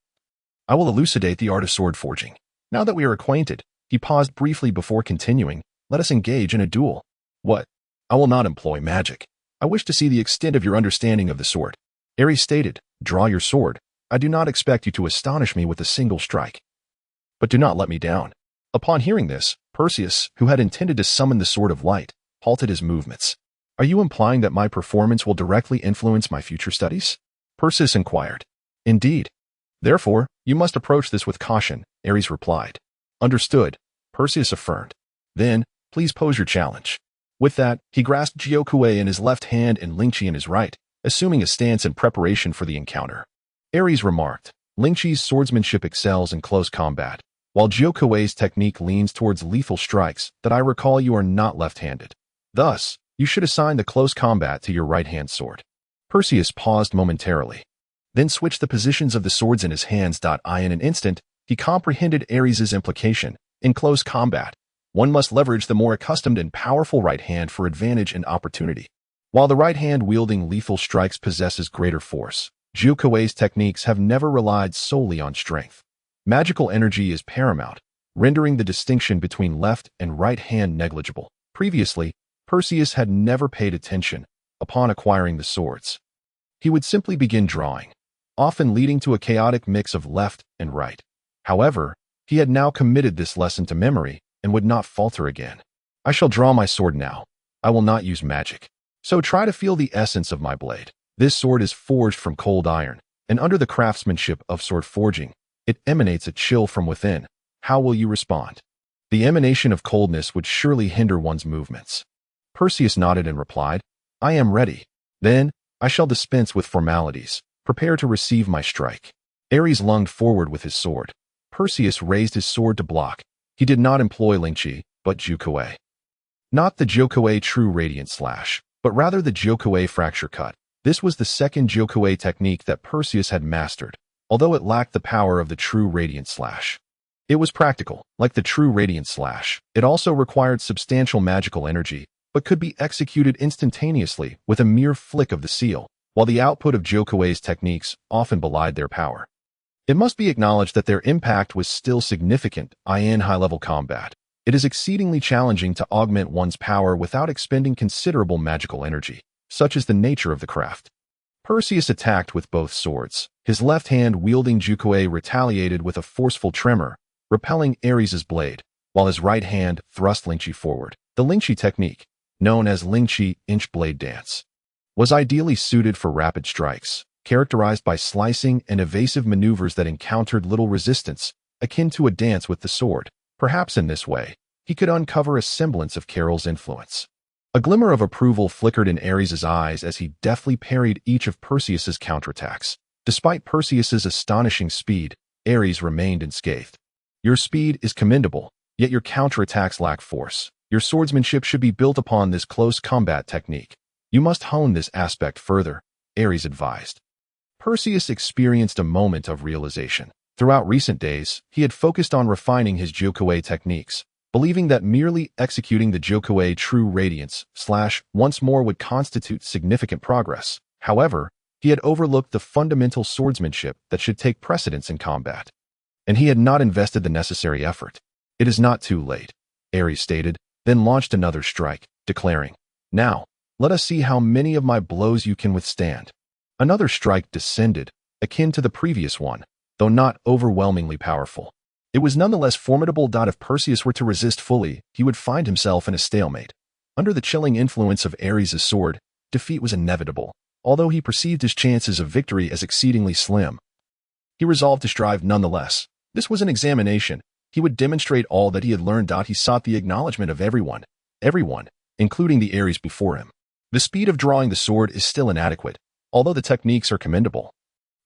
I will elucidate the art of sword forging. Now that we are acquainted," he paused briefly before continuing, "let us engage in a duel." "What? I will not employ magic. I wish to see the extent of your understanding of the sword." Ares stated, "Draw your sword. I do not expect you to astonish me with a single strike. But do not let me down." Upon hearing this, Perseus, who had intended to summon the Sword of Light, halted his movements. "Are you implying that my performance will directly influence my future studies?" Perseus inquired. "Indeed. Therefore, you must approach this with caution," Ares replied. "Understood," Perseus affirmed. "Then, please pose your challenge." With that, he grasped Gyokue in his left hand and Lingxi in his right, assuming a stance in preparation for the encounter. Ares remarked, "Lingxi's swordsmanship excels in close combat, while Gyokue's technique leans towards lethal strikes. That I recall you are not left-handed. Thus, you should assign the close combat to your right-hand sword." Perseus paused momentarily, then switched the positions of the swords in his hands. In an instant, he comprehended Ares's implication. In close combat, one must leverage the more accustomed and powerful right hand for advantage and opportunity, while the right hand wielding lethal strikes possesses greater force. Gyukuei's techniques have never relied solely on strength. Magical energy is paramount, rendering the distinction between left and right hand negligible. Previously, Perseus had never paid attention upon acquiring the swords. He would simply begin drawing, often leading to a chaotic mix of left and right. However, he had now committed this lesson to memory and would not falter again. "I shall draw my sword now. I will not use magic. So try to feel the essence of my blade. This sword is forged from cold iron, and under the craftsmanship of sword forging, it emanates a chill from within. How will you respond?" The emanation of coldness would surely hinder one's movements. Perseus nodded and replied, "I am ready. Then, I shall dispense with formalities. Prepare to receive my strike." Ares lunged forward with his sword. Perseus raised his sword to block. He did not employ Lingxi, but Gyokue. Not the Gyokue true radiant slash, but rather the Gyokue fracture cut. This was the second Jokue technique that Perseus had mastered, although it lacked the power of the true radiant slash. It was practical, like the true radiant slash. It also required substantial magical energy, but could be executed instantaneously with a mere flick of the seal, while the output of Jokue's techniques often belied their power. It must be acknowledged that their impact was still significant in high-level combat. It is exceedingly challenging to augment one's power without expending considerable magical energy, such is the nature of the craft. Perseus attacked with both swords. His left hand wielding Jukue retaliated with a forceful tremor, repelling Ares' blade, while his right hand thrust Lingqi forward. The Lingqi technique, known as Lingqi inch blade dance, was ideally suited for rapid strikes, characterized by slicing and evasive maneuvers that encountered little resistance, akin to a dance with the sword. Perhaps in this way, he could uncover a semblance of Carol's influence. A glimmer of approval flickered in Ares' eyes as he deftly parried each of Perseus's counterattacks. Despite Perseus's astonishing speed, Ares remained unscathed. Your speed is commendable, yet your counterattacks lack force. Your swordsmanship should be built upon this close combat technique. You must hone this aspect further, Ares advised. Perseus experienced a moment of realization. Throughout recent days, he had focused on refining his Jokue techniques, believing that merely executing the Jokue true radiance slash once more would constitute significant progress. However, he had overlooked the fundamental swordsmanship that should take precedence in combat, and he had not invested the necessary effort. It is not too late, Ares stated, then launched another strike, declaring, "Now, let us see how many of my blows you can withstand." Another strike descended, akin to the previous one, though not overwhelmingly powerful. It was nonetheless formidable. If Perseus were to resist fully, he would find himself in a stalemate. Under the chilling influence of Ares' sword, defeat was inevitable, although he perceived his chances of victory as exceedingly slim. He resolved to strive nonetheless. This was an examination. He would demonstrate all that he had learned. He sought the acknowledgement of everyone, including the Ares before him. The speed of drawing the sword is still inadequate, although the techniques are commendable.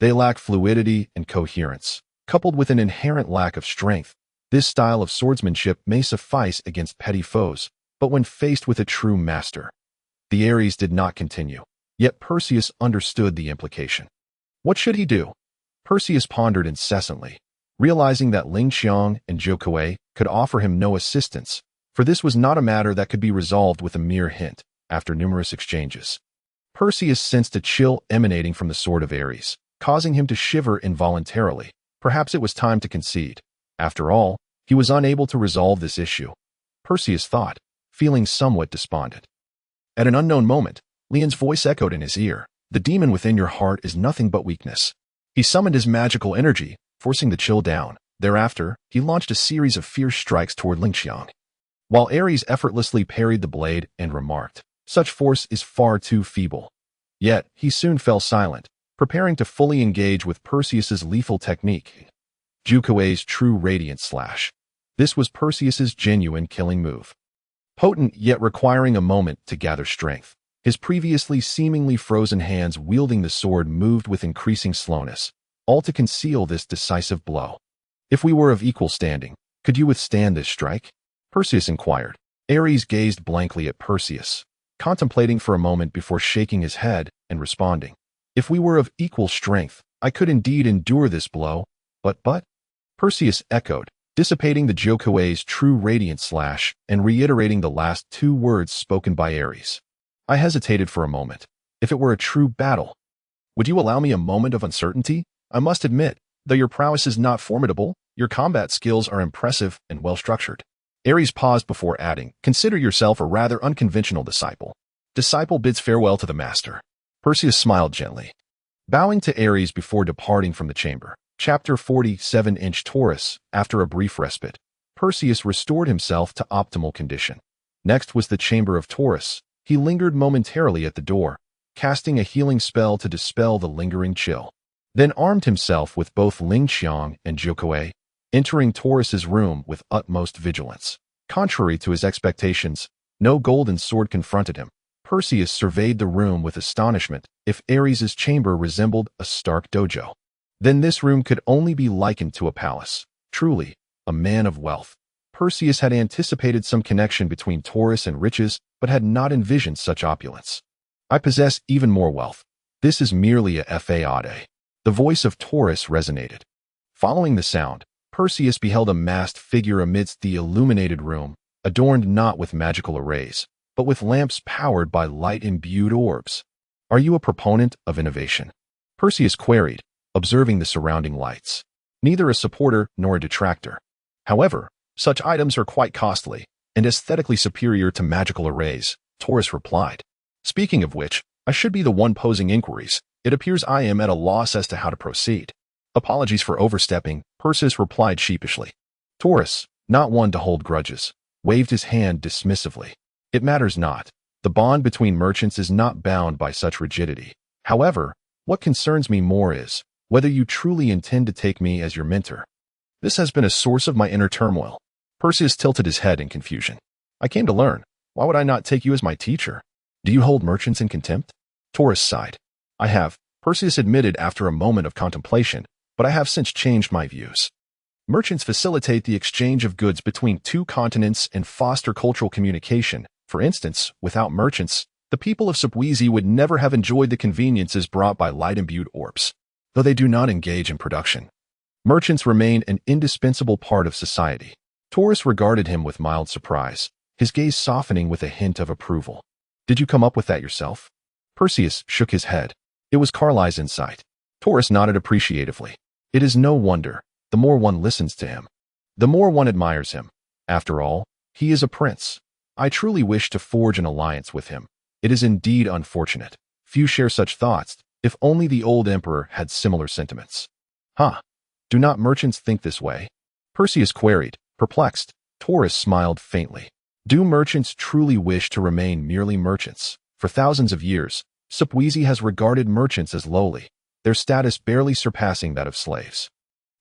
They lack fluidity and coherence. Coupled with an inherent lack of strength, this style of swordsmanship may suffice against petty foes, but when faced with a true master. The Ares did not continue, yet Perseus understood the implication. What should he do? Perseus pondered incessantly, realizing that Ling Qiang and Jokue could offer him no assistance, for this was not a matter that could be resolved with a mere hint. After numerous exchanges, Perseus sensed a chill emanating from the sword of Ares, causing him to shiver involuntarily. Perhaps it was time to concede. After all, he was unable to resolve this issue, Perseus thought, feeling somewhat despondent. At an unknown moment, Leon's voice echoed in his ear. "The demon within your heart is nothing but weakness." He summoned his magical energy, forcing the chill down. Thereafter, he launched a series of fierce strikes toward Ling Qiang, while Ares effortlessly parried the blade and remarked, "Such force is far too feeble." Yet, he soon fell silent, preparing to fully engage with Perseus's lethal technique, Jukue's true radiant slash. This was Perseus's genuine killing move. Potent yet requiring a moment to gather strength, his previously seemingly frozen hands wielding the sword moved with increasing slowness, all to conceal this decisive blow. "If we were of equal standing, could you withstand this strike?" Perseus inquired. Ares gazed blankly at Perseus, contemplating for a moment before shaking his head and responding, "If we were of equal strength, I could indeed endure this blow, but..." Perseus echoed, dissipating the Jokue's true radiant slash and reiterating the last two words spoken by Ares. I hesitated for a moment. "If it were a true battle, would you allow me a moment of uncertainty? I must admit, though your prowess is not formidable, your combat skills are impressive and well-structured." Ares paused before adding, "Consider yourself a rather unconventional disciple. Disciple bids farewell to the master." Perseus smiled gently, bowing to Ares before departing from the chamber. Chapter 47 Taurus. After a brief respite, Perseus restored himself to optimal condition. Next was the chamber of Taurus. He lingered momentarily at the door, casting a healing spell to dispel the lingering chill, then armed himself with both Ling Qiang and Jokue, entering Taurus's room with utmost vigilance. Contrary to his expectations, no golden sword confronted him. Perseus surveyed the room with astonishment. If Ares' chamber resembled a stark dojo, then this room could only be likened to a palace. Truly, a man of wealth. Perseus had anticipated some connection between Taurus and riches, but had not envisioned such opulence. "I possess even more wealth," This is merely a fade. The voice of Taurus resonated. Following the sound, Perseus beheld a masked figure amidst the illuminated room, adorned not with magical arrays, but with lamps powered by light-imbued orbs. Are you a proponent of innovation? Perseus queried, observing the surrounding lights. Neither a supporter nor a detractor. However, such items are quite costly and aesthetically superior to magical arrays, Taurus replied. Speaking of which, I should be the one posing inquiries. It appears I am at a loss as to how to proceed. Apologies for overstepping, Perseus replied sheepishly. Taurus, not one to hold grudges, waved his hand dismissively. It matters not. The bond between merchants is not bound by such rigidity. However, what concerns me more is whether you truly intend to take me as your mentor. This has been a source of my inner turmoil. Perseus tilted his head in confusion. I came to learn. Why would I not take you as my teacher? Do you hold merchants in contempt? Taurus sighed. I have, Perseus admitted after a moment of contemplation, but I have since changed my views. Merchants facilitate the exchange of goods between two continents and foster cultural communication. For instance, without merchants, the people of Subwizi would never have enjoyed the conveniences brought by light-imbued orbs, though they do not engage in production. Merchants remain an indispensable part of society. Taurus regarded him with mild surprise, his gaze softening with a hint of approval. Did you come up with that yourself? Perseus shook his head. It was Carlyle's insight. Taurus nodded appreciatively. It is no wonder. The more one listens to him, the more one admires him. After all, he is a prince. I truly wish to forge an alliance with him. It is indeed unfortunate. Few share such thoughts, if only the old emperor had similar sentiments. Huh? Do not merchants think this way? Perseus queried, perplexed. Taurus smiled faintly. Do merchants truly wish to remain merely merchants? For thousands of years, Subwizi has regarded merchants as lowly, their status barely surpassing that of slaves.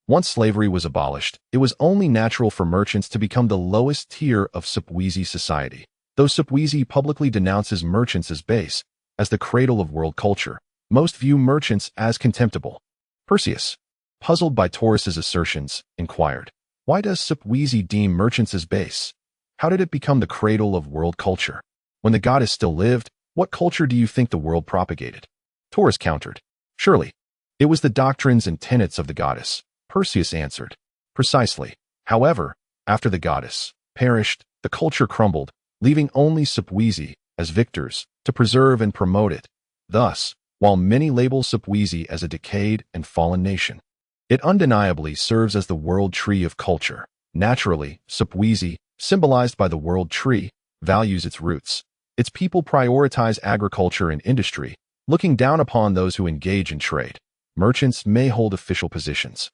Once slavery was abolished, it was only natural for merchants to become the lowest tier of Subwizi society. Though Subwizi publicly denounces merchants as base, as the cradle of world culture, most view merchants as contemptible. Perseus, puzzled by Taurus's assertions, inquired, why does Subwizi deem merchants as base? How did it become the cradle of world culture? When the goddess still lived, what culture do you think the world propagated? Taurus countered, surely, it was the doctrines and tenets of the goddess. Perseus answered, precisely. However, after the goddess perished, the culture crumbled, leaving only Subwizi, as victors, to preserve and promote it. Thus, while many label Subwizi as a decayed and fallen nation, it undeniably serves as the world tree of culture. Naturally, Subwizi, symbolized by the world tree, values its roots. Its people prioritize agriculture and industry, looking down upon those who engage in trade. Merchants may hold official positions.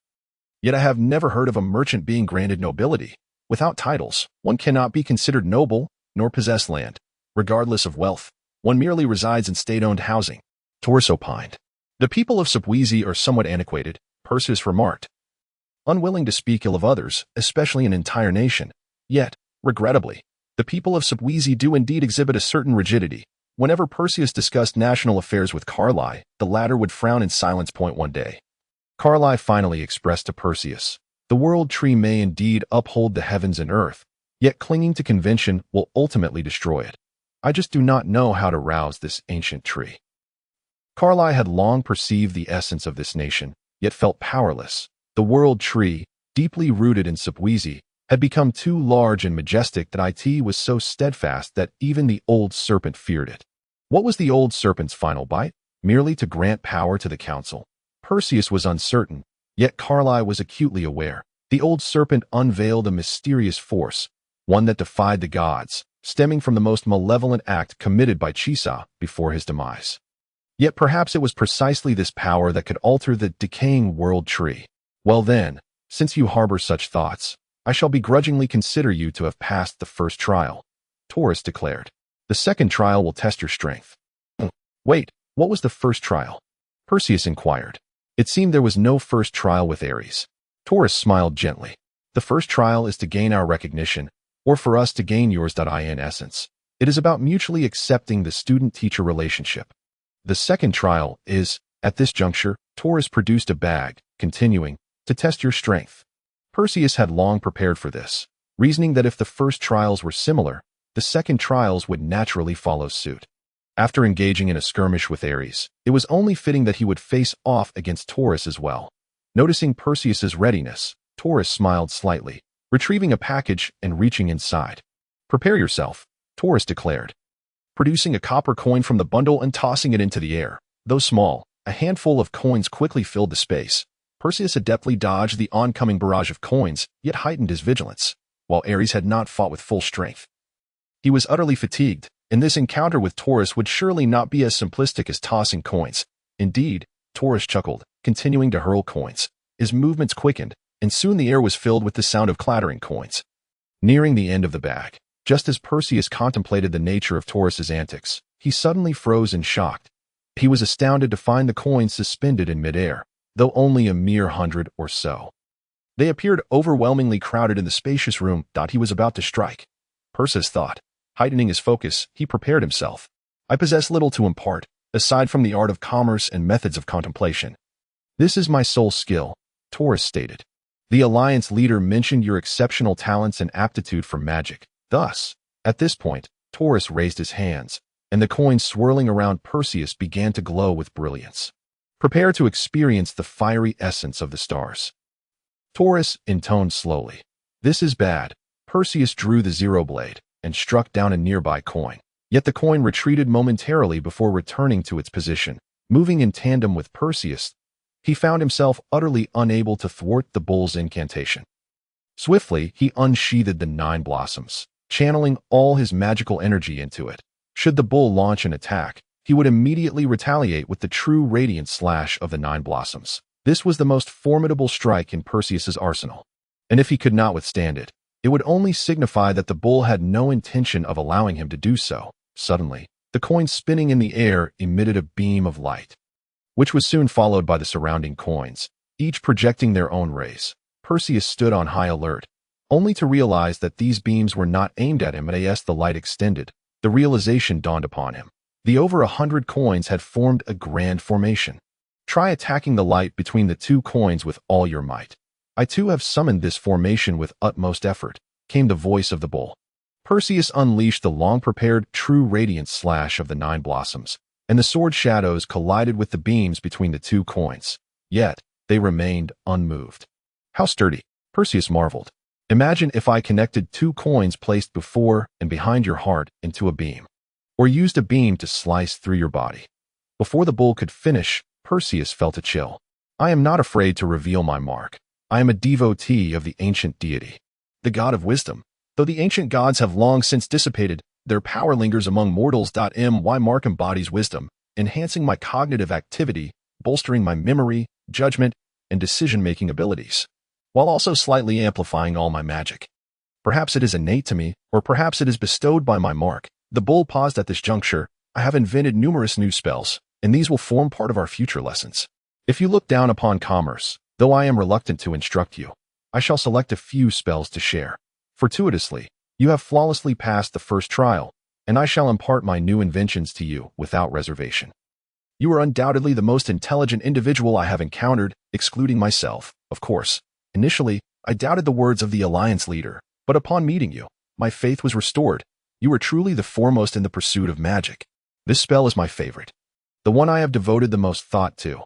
Yet I have never heard of a merchant being granted nobility. Without titles, one cannot be considered noble, nor possess land. Regardless of wealth, one merely resides in state-owned housing. Taurus opined. The people of Subwizi are somewhat antiquated, Perseus remarked. Unwilling to speak ill of others, especially an entire nation. Yet, regrettably, the people of Subwizi do indeed exhibit a certain rigidity. Whenever Perseus discussed national affairs with Carlyle, the latter would frown in silence. One day, Carlyle finally expressed to Perseus, the world tree may indeed uphold the heavens and earth, yet clinging to convention will ultimately destroy it. I just do not know how to rouse this ancient tree. Carlyle had long perceived the essence of this nation, yet felt powerless. The world tree, deeply rooted in Subwizi, had become too large and majestic that it was so steadfast that even the old serpent feared it. What was the old serpent's final bite? Merely to grant power to the council? Perseus was uncertain, yet Carlyle was acutely aware. The old serpent unveiled a mysterious force, one that defied the gods, stemming from the most malevolent act committed by Chisa before his demise. Yet perhaps it was precisely this power that could alter the decaying world tree. Well then, since you harbor such thoughts, I shall begrudgingly consider you to have passed the first trial, Taurus declared. The second trial will test your strength. Wait, what was the first trial? Perseus inquired. It seemed there was no first trial with Ares. Taurus smiled gently. The first trial is to gain our recognition, or for us to gain yours. In essence, it is about mutually accepting the student-teacher relationship. The second trial is, at this juncture, Taurus produced a bag, continuing, to test your strength. Perseus had long prepared for this, reasoning that if the first trials were similar, the second trials would naturally follow suit. After engaging in a skirmish with Ares, it was only fitting that he would face off against Taurus as well. Noticing Perseus's readiness, Taurus smiled slightly, retrieving a package and reaching inside. "Prepare yourself," Taurus declared, producing a copper coin from the bundle and tossing it into the air. Though small, a handful of coins quickly filled the space. Perseus adeptly dodged the oncoming barrage of coins, yet heightened his vigilance, while Ares had not fought with full strength. He was utterly fatigued, and this encounter with Taurus would surely not be as simplistic as tossing coins. Indeed, Taurus chuckled, continuing to hurl coins. His movements quickened, and soon the air was filled with the sound of clattering coins. Nearing the end of the bag, just as Perseus contemplated the nature of Taurus's antics, he suddenly froze in shock. He was astounded to find the coins suspended in midair, though only a mere 100 or so. They appeared overwhelmingly crowded in the spacious room he was about to strike. Perseus thought. Heightening his focus, he prepared himself. "I possess little to impart, aside from the art of commerce and methods of contemplation. This is my sole skill," Taurus stated. "The Alliance leader mentioned your exceptional talents and aptitude for magic. Thus, at this point, Taurus raised his hands, and the coins swirling around Perseus began to glow with brilliance. Prepare to experience the fiery essence of the stars." Taurus intoned slowly. "This is bad." Perseus drew the zero blade and struck down a nearby coin. Yet the coin retreated momentarily before returning to its position. Moving in tandem with Perseus, he found himself utterly unable to thwart the bull's incantation. Swiftly, he unsheathed the 9 blossoms, channeling all his magical energy into it. Should the bull launch an attack, he would immediately retaliate with the true radiant slash of the 9 blossoms. This was the most formidable strike in Perseus's arsenal. And if he could not withstand it, it would only signify that the bull had no intention of allowing him to do so. Suddenly, the coin spinning in the air emitted a beam of light, which was soon followed by the surrounding coins, each projecting their own rays. Perseus stood on high alert, only to realize that these beams were not aimed at him as the light extended. The realization dawned upon him. The over 100 coins had formed a grand formation. Try attacking the light between the 2 coins with all your might. "I too have summoned this formation with utmost effort," came the voice of the bull. Perseus unleashed the long-prepared true radiant slash of the 9 blossoms, and the sword shadows collided with the beams between the 2 coins. Yet, they remained unmoved. "How sturdy," Perseus marveled. "Imagine if I connected 2 coins placed before and behind your heart into a beam, or used a beam to slice through your body." Before the bull could finish, Perseus felt a chill. "I am not afraid to reveal my mark. I am a devotee of the ancient deity, the god of wisdom. Though the ancient gods have long since dissipated, their power lingers among mortals. My mark embodies wisdom, enhancing my cognitive activity, bolstering my memory, judgment, and decision-making abilities, while also slightly amplifying all my magic. Perhaps it is innate to me, or perhaps it is bestowed by my mark." The bull paused at this juncture. "I have invented numerous new spells, and these will form part of our future lessons. If you look down upon commerce, though I am reluctant to instruct you, I shall select a few spells to share. Fortuitously, you have flawlessly passed the first trial, and I shall impart my new inventions to you without reservation. You are undoubtedly the most intelligent individual I have encountered, excluding myself, of course. Initially, I doubted the words of the Alliance leader, but upon meeting you, my faith was restored. You are truly the foremost in the pursuit of magic. This spell is my favorite, the one I have devoted the most thought to.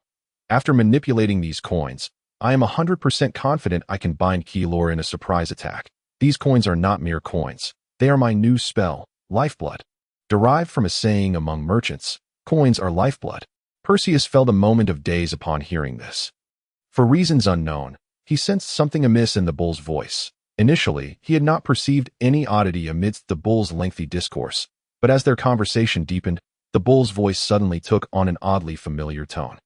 After manipulating these coins, I am 100% confident I can bind Keylor in a surprise attack. These coins are not mere coins. They are my new spell, Lifeblood. Derived from a saying among merchants, coins are lifeblood." Perseus felt a moment of daze upon hearing this. For reasons unknown, he sensed something amiss in the bull's voice. Initially, he had not perceived any oddity amidst the bull's lengthy discourse, but as their conversation deepened, the bull's voice suddenly took on an oddly familiar tone.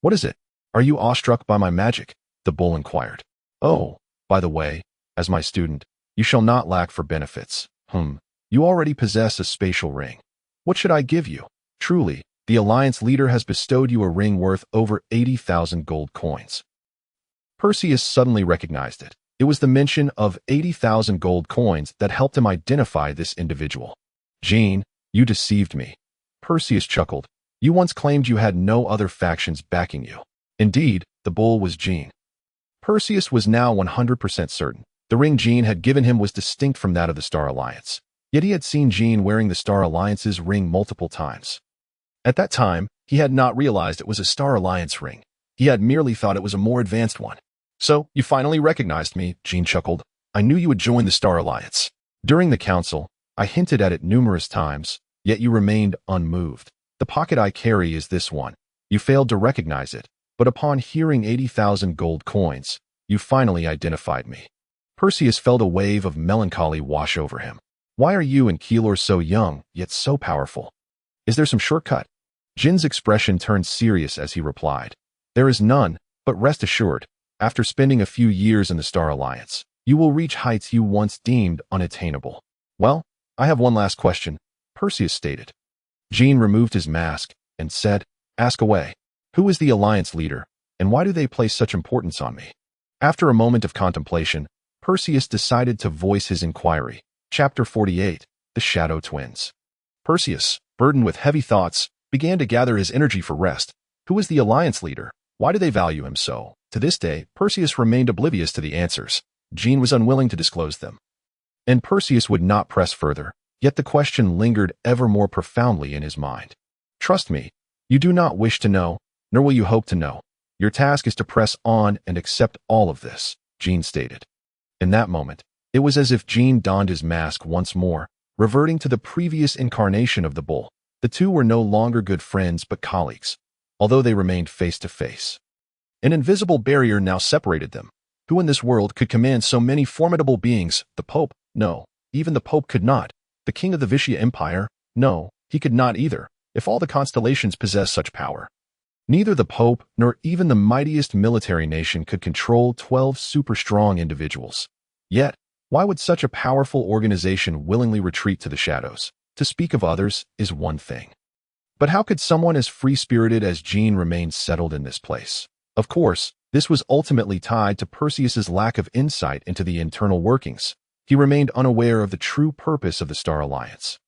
"What is it? Are you awestruck by my magic?" the bull inquired. "Oh, by the way, as my student, you shall not lack for benefits. You already possess a spatial ring. What should I give you? Truly, the Alliance leader has bestowed you a ring worth over 80,000 gold coins." Perseus suddenly recognized it. It was the mention of 80,000 gold coins that helped him identify this individual. "Jean, you deceived me." Perseus chuckled. "You once claimed you had no other factions backing you." Indeed, the bull was Jean. Perseus was now 100% certain. The ring Jean had given him was distinct from that of the Star Alliance. Yet he had seen Jean wearing the Star Alliance's ring multiple times. At that time, he had not realized it was a Star Alliance ring. He had merely thought it was a more advanced one. So, you finally recognized me, Jean chuckled. I knew you would join the Star Alliance. During the council, I hinted at it numerous times, yet you remained unmoved. The pocket I carry is this one. You failed to recognize it, but upon hearing 80,000 gold coins, you finally identified me. Perseus felt a wave of melancholy wash over him. Why are you and Keylor so young, yet so powerful? Is there some shortcut? Jin's expression turned serious as he replied. There is none, but rest assured, after spending a few years in the Star Alliance, you will reach heights you once deemed unattainable. Well, I have one last question, Perseus stated. Jin removed his mask and said, Ask away. Who is the Alliance leader, and why do they place such importance on me? After a moment of contemplation, Perseus decided to voice his inquiry. Chapter 48, The Shadow Twins. Perseus, burdened with heavy thoughts, began to gather his energy for rest. Who is the Alliance leader? Why do they value him so? To this day, Perseus remained oblivious to the answers. Jin was unwilling to disclose them. And Perseus would not press further, yet the question lingered ever more profoundly in his mind. Trust me, you do not wish to know, nor will you hope to know. Your task is to press on and accept all of this, Jin stated. In that moment, it was as if Jin donned his mask once more, reverting to the previous incarnation of the bull. The two were no longer good friends but colleagues, although they remained face to face. An invisible barrier now separated them. Who in this world could command so many formidable beings? The Pope? No, even the Pope could not. The king of the Vishya Empire? No, he could not either, if all the constellations possess such power. Neither the Pope nor even the mightiest military nation could control 12 super-strong individuals. Yet, why would such a powerful organization willingly retreat to the shadows? To speak of others is one thing. But how could someone as free-spirited as Jin remain settled in this place? Of course, this was ultimately tied to Perseus's lack of insight into the internal workings. He remained unaware of the true purpose of the Star Alliance.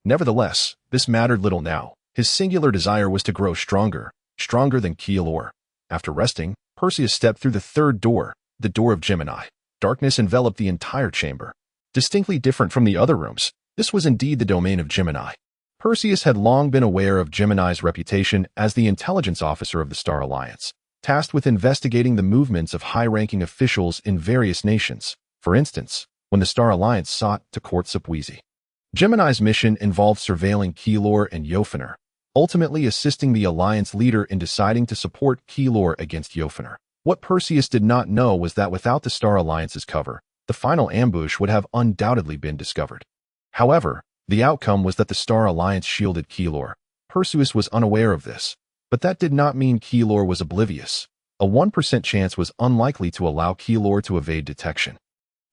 Nevertheless, this mattered little now. His singular desire was to grow stronger than Keylor. After resting, Perseus stepped through the third door, the door of Gemini. Darkness enveloped the entire chamber. Distinctly different from the other rooms, this was indeed the domain of Gemini. Perseus had long been aware of Gemini's reputation as the intelligence officer of the Star Alliance, tasked with investigating the movements of high-ranking officials in various nations. For instance, when the Star Alliance sought to court Sapwizi. Gemini's mission involved surveilling Keylor and Yofaner, ultimately assisting the Alliance leader in deciding to support Keylor against Yofaner. What Perseus did not know was that without the Star Alliance's cover, the final ambush would have undoubtedly been discovered. However, the outcome was that the Star Alliance shielded Keylor. Perseus was unaware of this, but that did not mean Keylor was oblivious. A 1% chance was unlikely to allow Keylor to evade detection.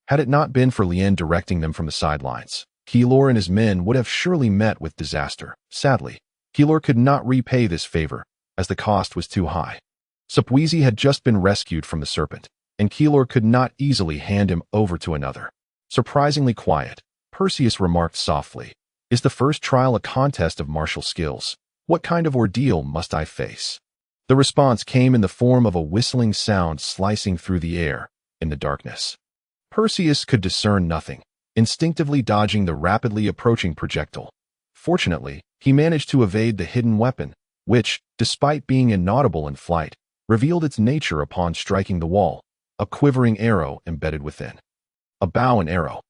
Had it not been for Lien directing them from the sidelines, Keylor and his men would have surely met with disaster. Sadly, Keylor could not repay this favor, as the cost was too high. Sapwizi had just been rescued from the serpent, and Keylor could not easily hand him over to another. Surprisingly quiet, Perseus remarked softly, Is the first trial a contest of martial skills? What kind of ordeal must I face? The response came in the form of a whistling sound slicing through the air, in the darkness. Perseus could discern nothing, instinctively dodging the rapidly approaching projectile. Fortunately, he managed to evade the hidden weapon, which, despite being inaudible in flight, revealed its nature upon striking the wall, a quivering arrow embedded within. A bow and arrow.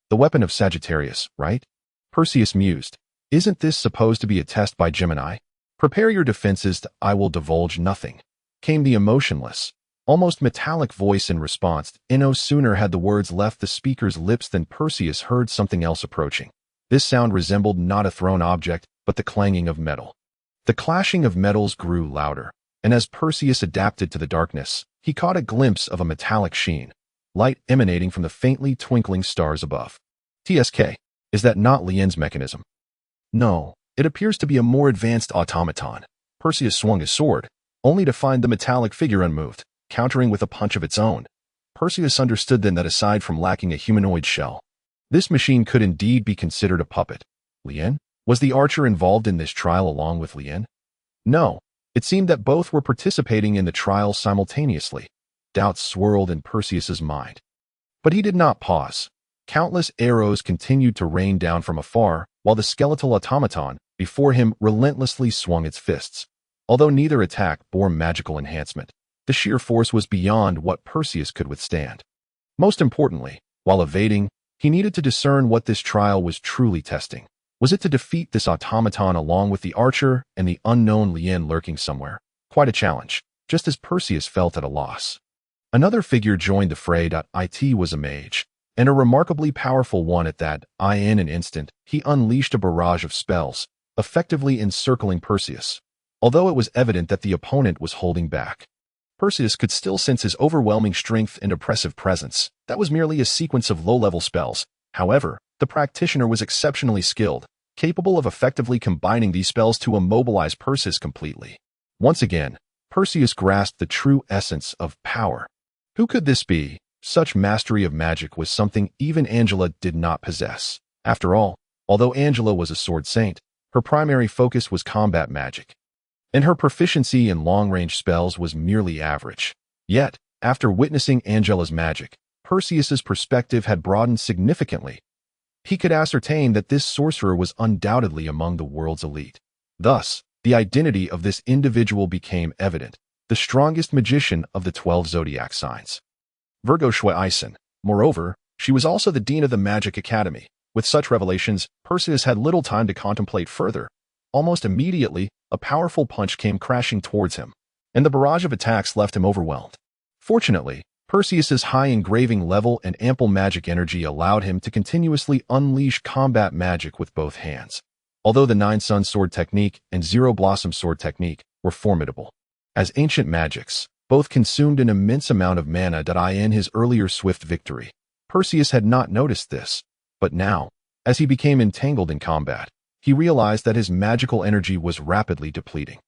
The weapon of Sagittarius, right? Perseus mused. Isn't this supposed to be a test by Gemini? Prepare your defenses to I will divulge nothing, came the emotionless, almost metallic voice in response. No sooner had the words left the speaker's lips than Perseus heard something else approaching. This sound resembled not a thrown object, but the clanging of metal. The clashing of metals grew louder, and as Perseus adapted to the darkness, he caught a glimpse of a metallic sheen, light emanating from the faintly twinkling stars above. TSK, is that not Lien's mechanism? No, it appears to be a more advanced automaton. Perseus swung his sword, only to find the metallic figure unmoved, countering with a punch of its own. Perseus understood then that aside from lacking a humanoid shell, this machine could indeed be considered a puppet. Lien? Was the archer involved in this trial along with Lien? No, it seemed that both were participating in the trial simultaneously. Doubts swirled in Perseus's mind. But he did not pause. Countless arrows continued to rain down from afar, while the skeletal automaton, before him relentlessly swung its fists. Although neither attack bore magical enhancement, the sheer force was beyond what Perseus could withstand. Most importantly, while evading, he needed to discern what this trial was truly testing. Was it to defeat this automaton along with the archer and the unknown yearn lurking somewhere? Quite a challenge, just as Perseus felt at a loss. Another figure joined the fray. It was a mage, and a remarkably powerful one at that. In an instant, he unleashed a barrage of spells, effectively encircling Perseus. Although it was evident that the opponent was holding back, Perseus could still sense his overwhelming strength and oppressive presence. That was merely a sequence of low-level spells. However, the practitioner was exceptionally skilled, capable of effectively combining these spells to immobilize Perseus completely. Once again, Perseus grasped the true essence of power. Who could this be? Such mastery of magic was something even Angela did not possess. After all, although Angela was a sword saint, her primary focus was combat magic, and her proficiency in long-range spells was merely average. Yet, after witnessing Angela's magic, Perseus's perspective had broadened significantly. He could ascertain that this sorcerer was undoubtedly among the world's elite. Thus, the identity of this individual became evident, the strongest magician of the 12 zodiac signs. Virgo Shuai-san. Moreover, she was also the dean of the Magic Academy. With such revelations, Perseus had little time to contemplate further. Almost immediately, a powerful punch came crashing towards him, and the barrage of attacks left him overwhelmed. Fortunately, Perseus's high engraving level and ample magic energy allowed him to continuously unleash combat magic with both hands. Although the Nine Sun Sword technique and Zero Blossom Sword technique were formidable as ancient magics, both consumed an immense amount of mana. In his earlier swift victory, Perseus had not noticed this, but now, as he became entangled in combat, he realized that his magical energy was rapidly depleting.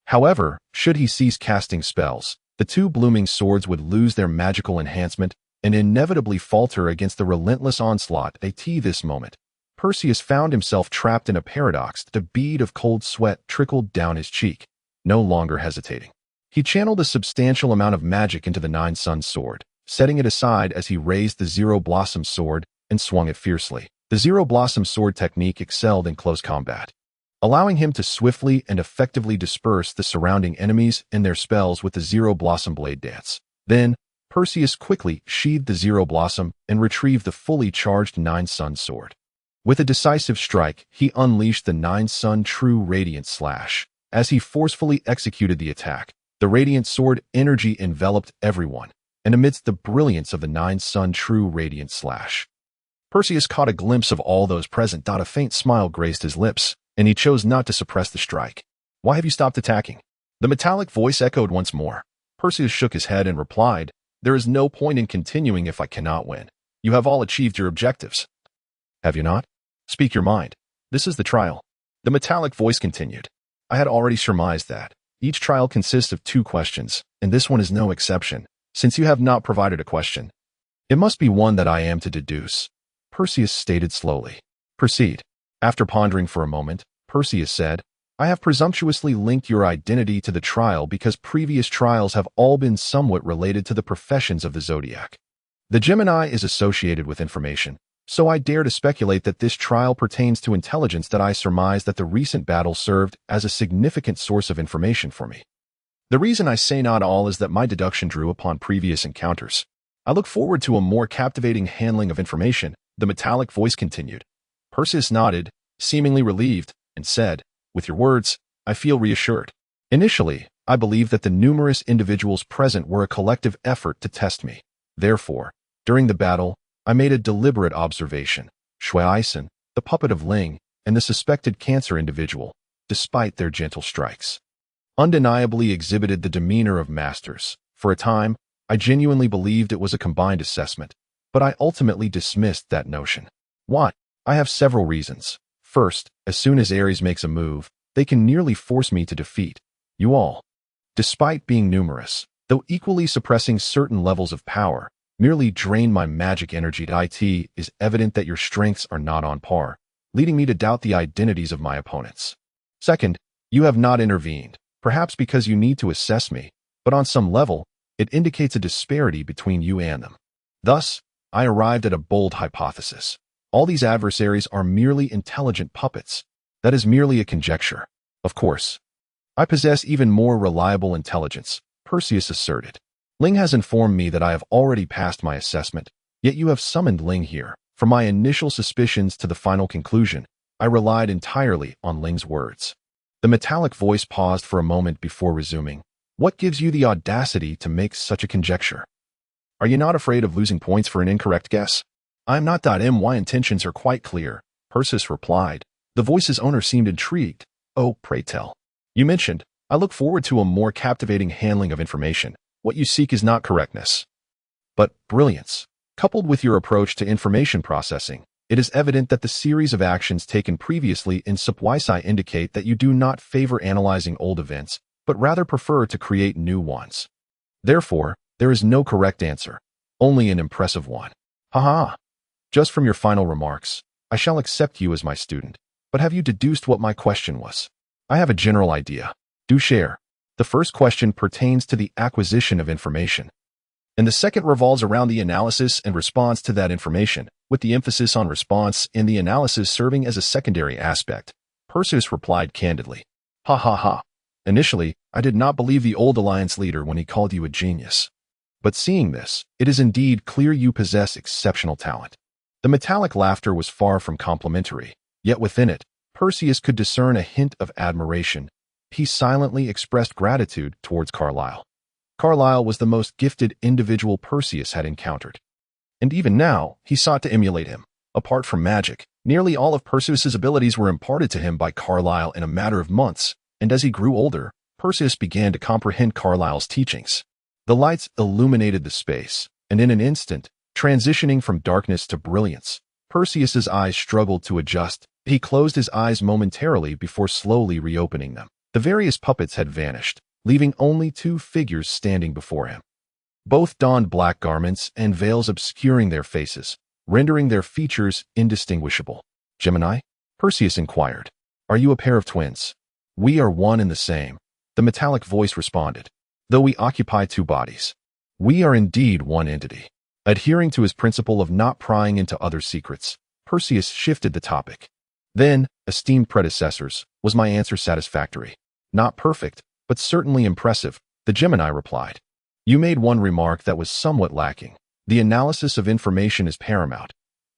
However, should he cease casting spells, the two blooming swords would lose their magical enhancement and inevitably falter against the relentless onslaught. At this moment, Perseus found himself trapped in a paradox. A bead of cold sweat trickled down his cheek. No longer hesitating, he channeled a substantial amount of magic into the Nine Sun Sword, setting it aside as he raised the Zero Blossom Sword and swung it fiercely. The Zero Blossom Sword technique excelled in close combat, allowing him to swiftly and effectively disperse the surrounding enemies and their spells with the Zero Blossom Blade Dance. Then, Perseus quickly sheathed the Zero Blossom and retrieved the fully charged Nine Sun Sword. With a decisive strike, he unleashed the Nine Sun True Radiant Slash. As he forcefully executed the attack, the Radiant Sword energy enveloped everyone, and amidst the brilliance of the Nine Sun True Radiant Slash, Perseus caught a glimpse of all those present. A faint smile graced his lips, and he chose not to suppress the strike. "Why have you stopped attacking?" The metallic voice echoed once more. Perseus shook his head and replied, "There is no point in continuing if I cannot win. You have all achieved your objectives. Have you not? Speak your mind. This is the trial." The metallic voice continued, "I had already surmised that. Each trial consists of 2 questions, and this one is no exception. Since you have not provided a question, it must be one that I am to deduce." Perseus stated slowly. "Proceed." After pondering for a moment, Perseus said, "I have presumptuously linked your identity to the trial because previous trials have all been somewhat related to the professions of the zodiac. The Gemini is associated with information, so I dare to speculate that this trial pertains to intelligence. That I surmise that the recent battle served as a significant source of information for me. The reason I say not all is that my deduction drew upon previous encounters. I look forward to a more captivating handling of information," the metallic voice continued. Perseus nodded, seemingly relieved, and said, "With your words, I feel reassured. Initially, I believed that the numerous individuals present were a collective effort to test me. Therefore, during the battle, I made a deliberate observation. Shuai-san, the puppet of Ling, and the suspected cancer individual, despite their gentle strikes, undeniably exhibited the demeanor of masters. For a time, I genuinely believed it was a combined assessment, but I ultimately dismissed that notion. Why? I have several reasons. First, as soon as Ares makes a move, they can nearly force me to defeat you all. Despite being numerous, though equally suppressing certain levels of power, merely drain my magic energy. It is evident that your strengths are not on par, leading me to doubt the identities of my opponents. Second, you have not intervened, perhaps because you need to assess me, but on some level, it indicates a disparity between you and them. Thus, I arrived at a bold hypothesis. All these adversaries are merely intelligent puppets, That is merely a conjecture. Of course. I possess even more reliable intelligence, Perseus asserted. Ling has informed me that I have already passed my assessment, yet you have summoned Ling here. From my initial suspicions to the final conclusion, I relied entirely on Ling's words. The metallic voice paused for a moment before resuming. What gives you the audacity to make such a conjecture? Are you not afraid of losing points for an incorrect guess? I am not. My intentions are quite clear, Perseus replied. The voice's owner seemed intrigued. Oh, pray tell. You mentioned, I look forward to a more captivating handling of information. What you seek is not correctness, but brilliance. Coupled with your approach to information processing, it is evident that the series of actions taken previously in Supwisi indicate that you do not favor analyzing old events, but rather prefer to create new ones. Therefore, there is no correct answer, only an impressive one. Haha. Just from your final remarks, I shall accept you as my student, but have you deduced what my question was? I have a general idea. Do share. The first question pertains to the acquisition of information, and the second revolves around the analysis and response to that information, with the emphasis on response and the analysis serving as a secondary aspect. Perseus replied candidly. Ha ha ha. Initially, I did not believe the old Alliance leader when he called you a genius. But seeing this, it is indeed clear you possess exceptional talent. The metallic laughter was far from complimentary, yet within it, Perseus could discern a hint of admiration. He silently expressed gratitude towards Carlyle. Carlyle was the most gifted individual Perseus had encountered. And even now, he sought to emulate him. Apart from magic, nearly all of Perseus's abilities were imparted to him by Carlyle in a matter of months, and as he grew older, Perseus began to comprehend Carlyle's teachings. The lights illuminated the space, and in an instant, transitioning from darkness to brilliance, Perseus's eyes struggled to adjust. He closed his eyes momentarily before slowly reopening them. The various puppets had vanished, leaving only two figures standing before him. Both donned black garments and veils obscuring their faces, rendering their features indistinguishable. Gemini? Perseus inquired. Are you a pair of twins? We are one and the same, the metallic voice responded. Though we occupy two bodies, we are indeed one entity. Adhering to his principle of not prying into other secrets, Perseus shifted the topic. Then, esteemed predecessors, was my answer satisfactory? Not perfect, but certainly impressive, the Gemini replied. You made one remark that was somewhat lacking. The analysis of information is paramount.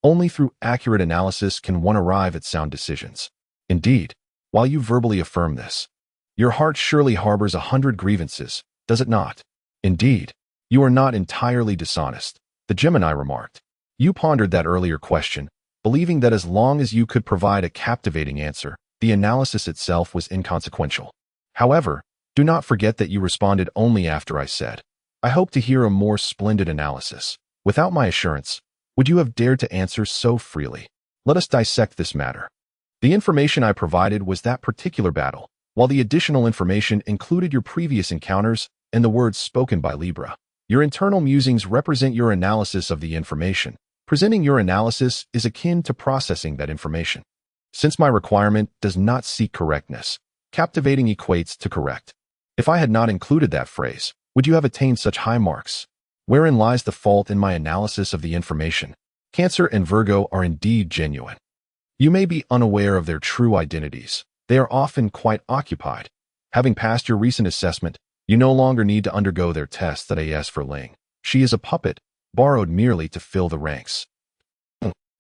Only through accurate analysis can one arrive at sound decisions. Indeed, while you verbally affirm this, your heart surely harbors 100 grievances, does it not? Indeed, you are not entirely dishonest, the Gemini remarked. You pondered that earlier question, believing that as long as you could provide a captivating answer, the analysis itself was inconsequential. However, do not forget that you responded only after I said, I hope to hear a more splendid analysis. Without my assurance, would you have dared to answer so freely? Let us dissect this matter. The information I provided was that particular battle, while the additional information included your previous encounters and the words spoken by Libra. Your internal musings represent your analysis of the information. Presenting your analysis is akin to processing that information. Since my requirement does not seek correctness, captivating equates to correct. If I had not included that phrase, would you have attained such high marks? Wherein lies the fault in my analysis of the information? Cancer and Virgo are indeed genuine. You may be unaware of their true identities. They are often quite occupied. Having passed your recent assessment, you no longer need to undergo their tests that AS for Ling. She is a puppet, borrowed merely to fill the ranks.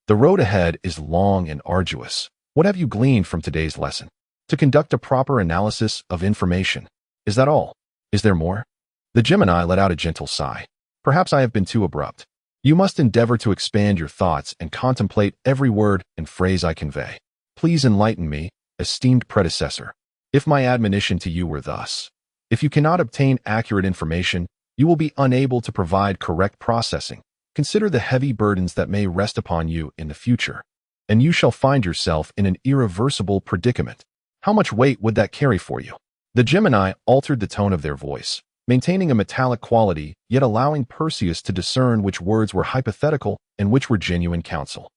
The road ahead is long and arduous. What have you gleaned from today's lesson? To conduct a proper analysis of information. Is that all? Is there more? The Gemini let out a gentle sigh. Perhaps I have been too abrupt. You must endeavor to expand your thoughts and contemplate every word and phrase I convey. Please enlighten me, esteemed predecessor. If my admonition to you were thus, if you cannot obtain accurate information, you will be unable to provide correct processing. Consider the heavy burdens that may rest upon you in the future, and you shall find yourself in an irreversible predicament. How much weight would that carry for you? The Gemini altered the tone of their voice, maintaining a metallic quality, yet allowing Perseus to discern which words were hypothetical and which were genuine counsel.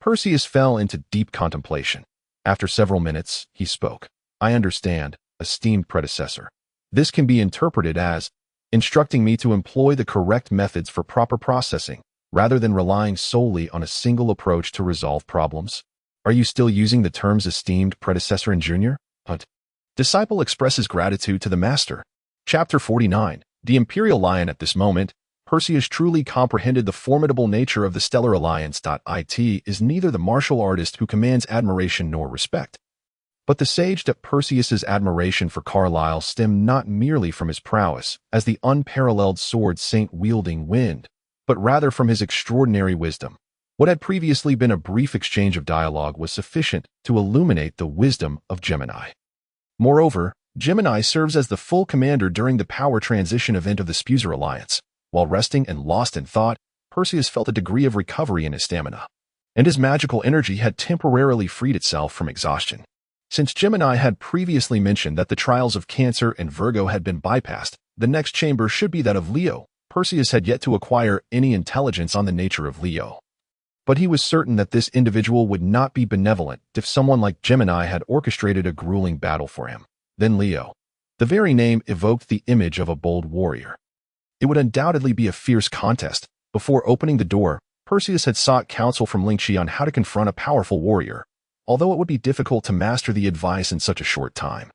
Perseus fell into deep contemplation. After several minutes, he spoke. I understand, esteemed predecessor. This can be interpreted as instructing me to employ the correct methods for proper processing, rather than relying solely on a single approach to resolve problems. Are you still using the terms esteemed predecessor and junior? Disciple expresses gratitude to the master. Chapter 49. The Imperial Lion. At this moment, Perseus truly comprehended the formidable nature of the Stellar Alliance. It is neither the martial artist who commands admiration nor respect, but the sage. That Perseus's admiration for Carlyle stemmed not merely from his prowess as the unparalleled sword saint wielding wind, but rather from his extraordinary wisdom. What had previously been a brief exchange of dialogue was sufficient to illuminate the wisdom of Gemini. Moreover, Gemini serves as the full commander during the power transition event of the Spuser Alliance. While resting and lost in thought, Perseus felt a degree of recovery in his stamina, and his magical energy had temporarily freed itself from exhaustion. Since Gemini had previously mentioned that the trials of Cancer and Virgo had been bypassed, the next chamber should be that of Leo. Perseus had yet to acquire any intelligence on the nature of Leo, but he was certain that this individual would not be benevolent if someone like Gemini had orchestrated a grueling battle for him. Then Leo. The very name evoked the image of a bold warrior. It would undoubtedly be a fierce contest. Before opening the door, Perseus had sought counsel from Lingxi on how to confront a powerful warrior, although it would be difficult to master the advice in such a short time.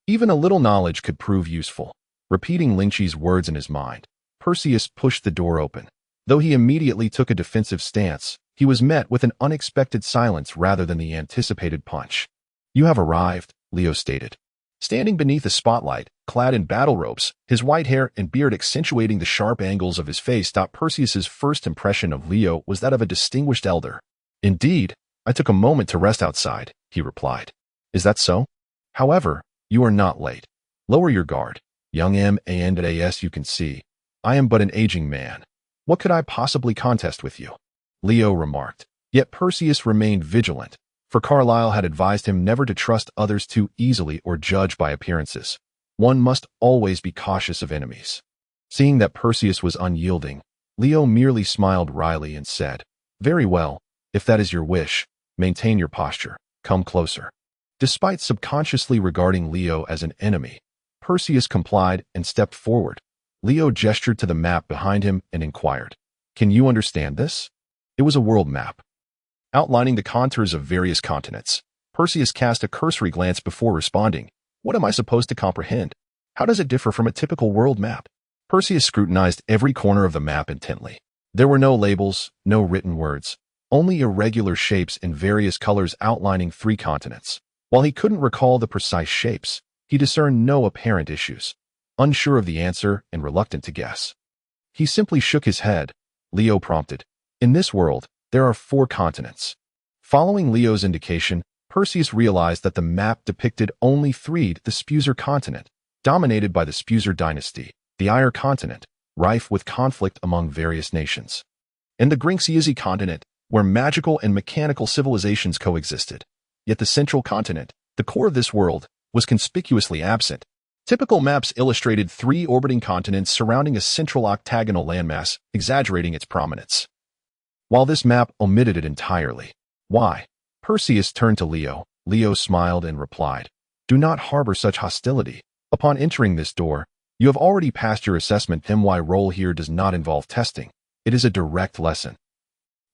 Even a little knowledge could prove useful. Repeating Lingxi's words in his mind, Perseus pushed the door open. Though he immediately took a defensive stance, he was met with an unexpected silence rather than the anticipated punch. "You have arrived," Leo stated. Standing beneath a spotlight, clad in battle robes, his white hair and beard accentuating the sharp angles of his face. Perseus's first impression of Leo was that of a distinguished elder. "Indeed, I took a moment to rest outside," he replied. "Is that so? However, you are not late. Lower your guard, young M. And as you can see, I am but an aging man. What could I possibly contest with you?" Leo remarked. Yet Perseus remained vigilant, for Carlyle had advised him never to trust others too easily or judge by appearances. One must always be cautious of enemies. Seeing that Perseus was unyielding, Leo merely smiled wryly and said, "Very well, if that is your wish, maintain your posture, come closer." Despite subconsciously regarding Leo as an enemy, Perseus complied and stepped forward. Leo gestured to the map behind him and inquired, "Can you understand this?" It was a world map, outlining the contours of various continents. Perseus cast a cursory glance before responding, "What am I supposed to comprehend? How does it differ from a typical world map?" Perseus scrutinized every corner of the map intently. There were no labels, no written words, only irregular shapes in various colors outlining 3 continents. While he couldn't recall the precise shapes, he discerned no apparent issues. Unsure of the answer and reluctant to guess, he simply shook his head. Leo prompted, "In this world, there are 4 continents." Following Leo's indication, Perseus realized that the map depicted only 3: the Spuser continent, dominated by the Spuser dynasty, the Iyer continent, rife with conflict among various nations, and the Grinxiazi continent, where magical and mechanical civilizations coexisted. Yet the central continent, the core of this world, was conspicuously absent. Typical maps illustrated 3 orbiting continents surrounding a central octagonal landmass, exaggerating its prominence, while this map omitted it entirely. "Why?" Perseus turned to Leo. Leo smiled and replied, "Do not harbor such hostility. Upon entering this door, you have already passed your assessment. My role here does not involve testing. It is a direct lesson."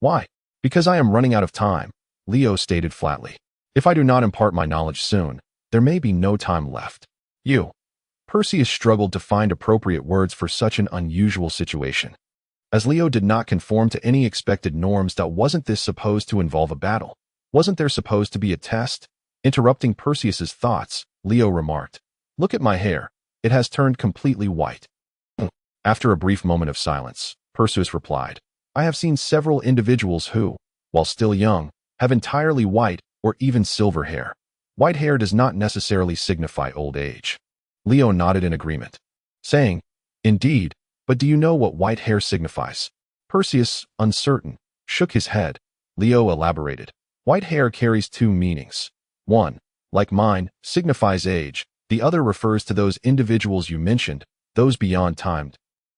"Why?" "Because I am running out of time," Leo stated flatly. "If I do not impart my knowledge soon, there may be no time left." "You." Perseus struggled to find appropriate words for such an unusual situation. As Leo did not conform to any expected norms, wasn't this supposed to involve a battle? Wasn't there supposed to be a test? Interrupting Perseus's thoughts, Leo remarked, "Look at my hair. It has turned completely white." After a brief moment of silence, Perseus replied, "I have seen several individuals who, while still young, have entirely white or even silver hair. White hair does not necessarily signify old age." Leo nodded in agreement, saying, "Indeed, but do you know what white hair signifies?" Perseus, uncertain, shook his head. Leo elaborated, "White hair carries 2 meanings. One, like mine, signifies age. The other refers to those individuals you mentioned, those beyond time."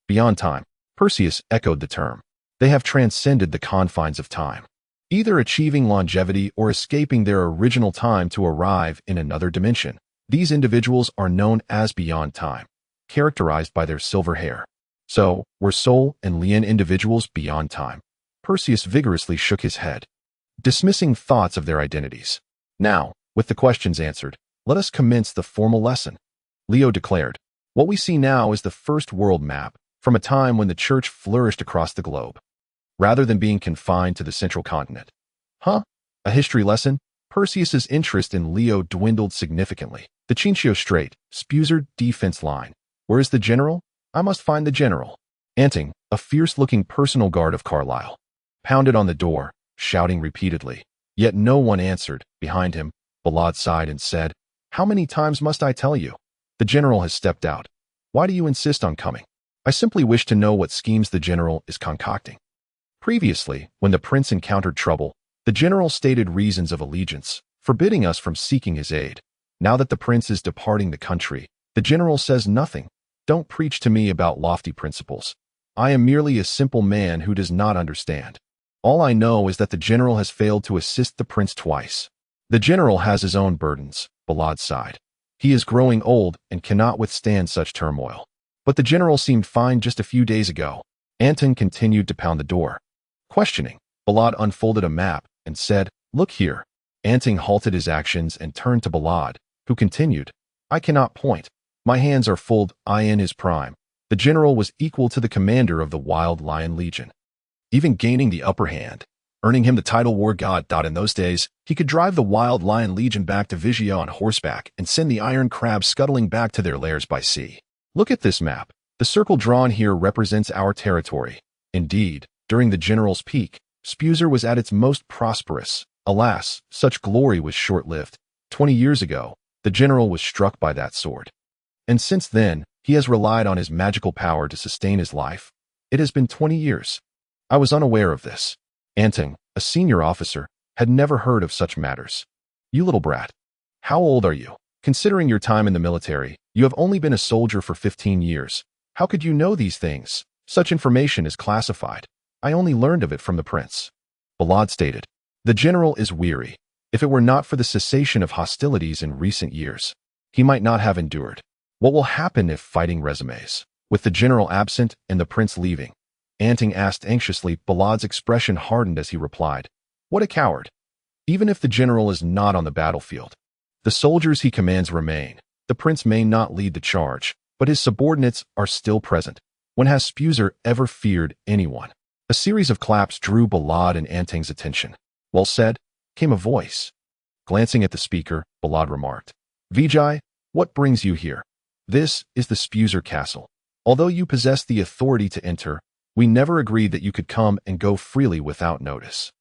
"Beyond time," Perseus echoed the term. "They have transcended the confines of time, either achieving longevity or escaping their original time to arrive in another dimension. These individuals are known as beyond time, characterized by their silver hair." "So, were Sol and Lian individuals beyond time?" Perseus vigorously shook his head. dismissing thoughts of their identities. Now, with the questions answered, let us commence the formal lesson. Leo declared, what we see now is the first world map from a time when the church flourished across the globe, rather than being confined to the central continent. Huh? A history lesson? Perseus's interest in Leo dwindled significantly. The Cincio Strait, Spuser defense line. Where is the general? I must find the general. Anting, a fierce-looking personal guard of Carlyle, pounded on the door, shouting repeatedly. Yet no one answered. Behind him, Balad sighed and said, how many times must I tell you? The general has stepped out. Why do you insist on coming? I simply wish to know what schemes the general is concocting. Previously, when the prince encountered trouble, the general stated reasons of allegiance, forbidding us from seeking his aid. Now that the prince is departing the country, the general says nothing. Don't preach to me about lofty principles. I am merely a simple man who does not understand. All I know is that the general has failed to assist the prince twice. The general has his own burdens, Balad sighed. He is growing old and cannot withstand such turmoil. But the general seemed fine just a few days ago. Anton continued to pound the door. Questioning, Balad unfolded a map and said, look here. Anting halted his actions and turned to Balad, who continued, I cannot point. My hands are full. In his prime, the general was equal to the commander of the Wild Lion Legion, even gaining the upper hand, earning him the title war god. In those days, he could drive the Wild Lion Legion back to Vigia on horseback and send the iron crabs scuttling back to their lairs by sea. Look at this map. The circle drawn here represents our territory. Indeed, during the general's peak, Spuser was at its most prosperous. Alas, such glory was short-lived. 20 years ago, the general was struck by that sword. And since then, he has relied on his magical power to sustain his life. It has been 20 years. I was unaware of this. Anting, a senior officer, had never heard of such matters. You little brat. How old are you? Considering your time in the military, you have only been a soldier for 15 years. How could you know these things? Such information is classified. I only learned of it from the prince. Balad stated, the general is weary. If it were not for the cessation of hostilities in recent years, he might not have endured. What will happen if fighting resumes? With the general absent and the prince leaving? Anting asked anxiously. Balad's expression hardened as he replied, what a coward. Even if the general is not on the battlefield, the soldiers he commands remain. The prince may not lead the charge, but his subordinates are still present. When has Spuser ever feared anyone? A series of claps drew Balad and Anting's attention. Well said, came a voice. Glancing at the speaker, Balad remarked, Vijay, what brings you here? This is the Spuser castle. Although you possess the authority to enter, we never agreed that you could come and go freely without notice.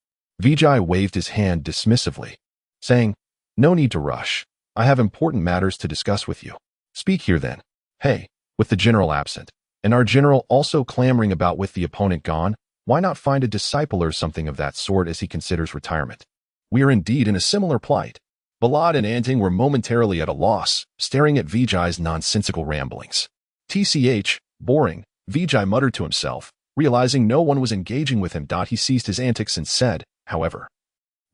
Vijay waved his hand dismissively, saying, no need to rush. I have important matters to discuss with you. Speak here then. Hey, with the general absent, and our general also clamoring about with the opponent gone, why not find a disciple or something of that sort as he considers retirement? We are indeed in a similar plight. Balad and Anting were momentarily at a loss, staring at Vijay's nonsensical ramblings. TCH, boring, Vijay muttered to himself, realizing no one was engaging with him. He ceased his antics and said, however,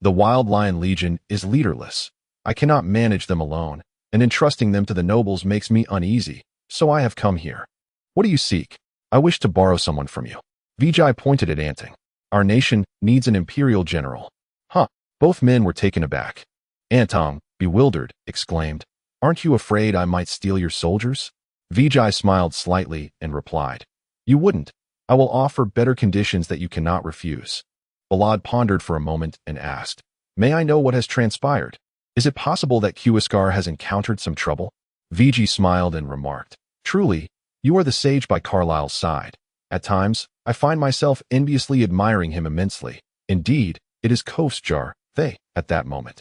the Wild Lion Legion is leaderless. I cannot manage them alone, and entrusting them to the nobles makes me uneasy, so I have come here. What do you seek? I wish to borrow someone from you. Vijay pointed at Anting. Our nation needs an imperial general. Huh. Both men were taken aback. Anting, bewildered, exclaimed, aren't you afraid I might steal your soldiers? Vijay smiled slightly and replied, you wouldn't. I will offer better conditions that you cannot refuse. Balad pondered for a moment and asked, may I know what has transpired? Is it possible that Kuiskar has encountered some trouble? Vijay smiled and remarked, truly, you are the sage by Carlyle's side. At times, I find myself enviously admiring him immensely. Indeed, it is Kofsjar, they, at that moment.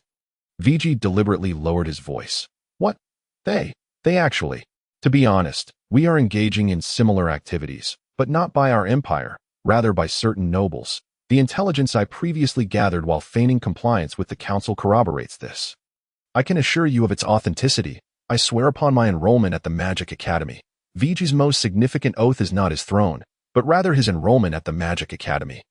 Vijay deliberately lowered his voice. What? They actually. To be honest, we are engaging in similar activities, but not by our empire, rather by certain nobles. The intelligence I previously gathered while feigning compliance with the council corroborates this. I can assure you of its authenticity. I swear upon my enrollment at the Magic Academy. Vijay's most significant oath is not his throne, but rather his enrollment at the Magic Academy,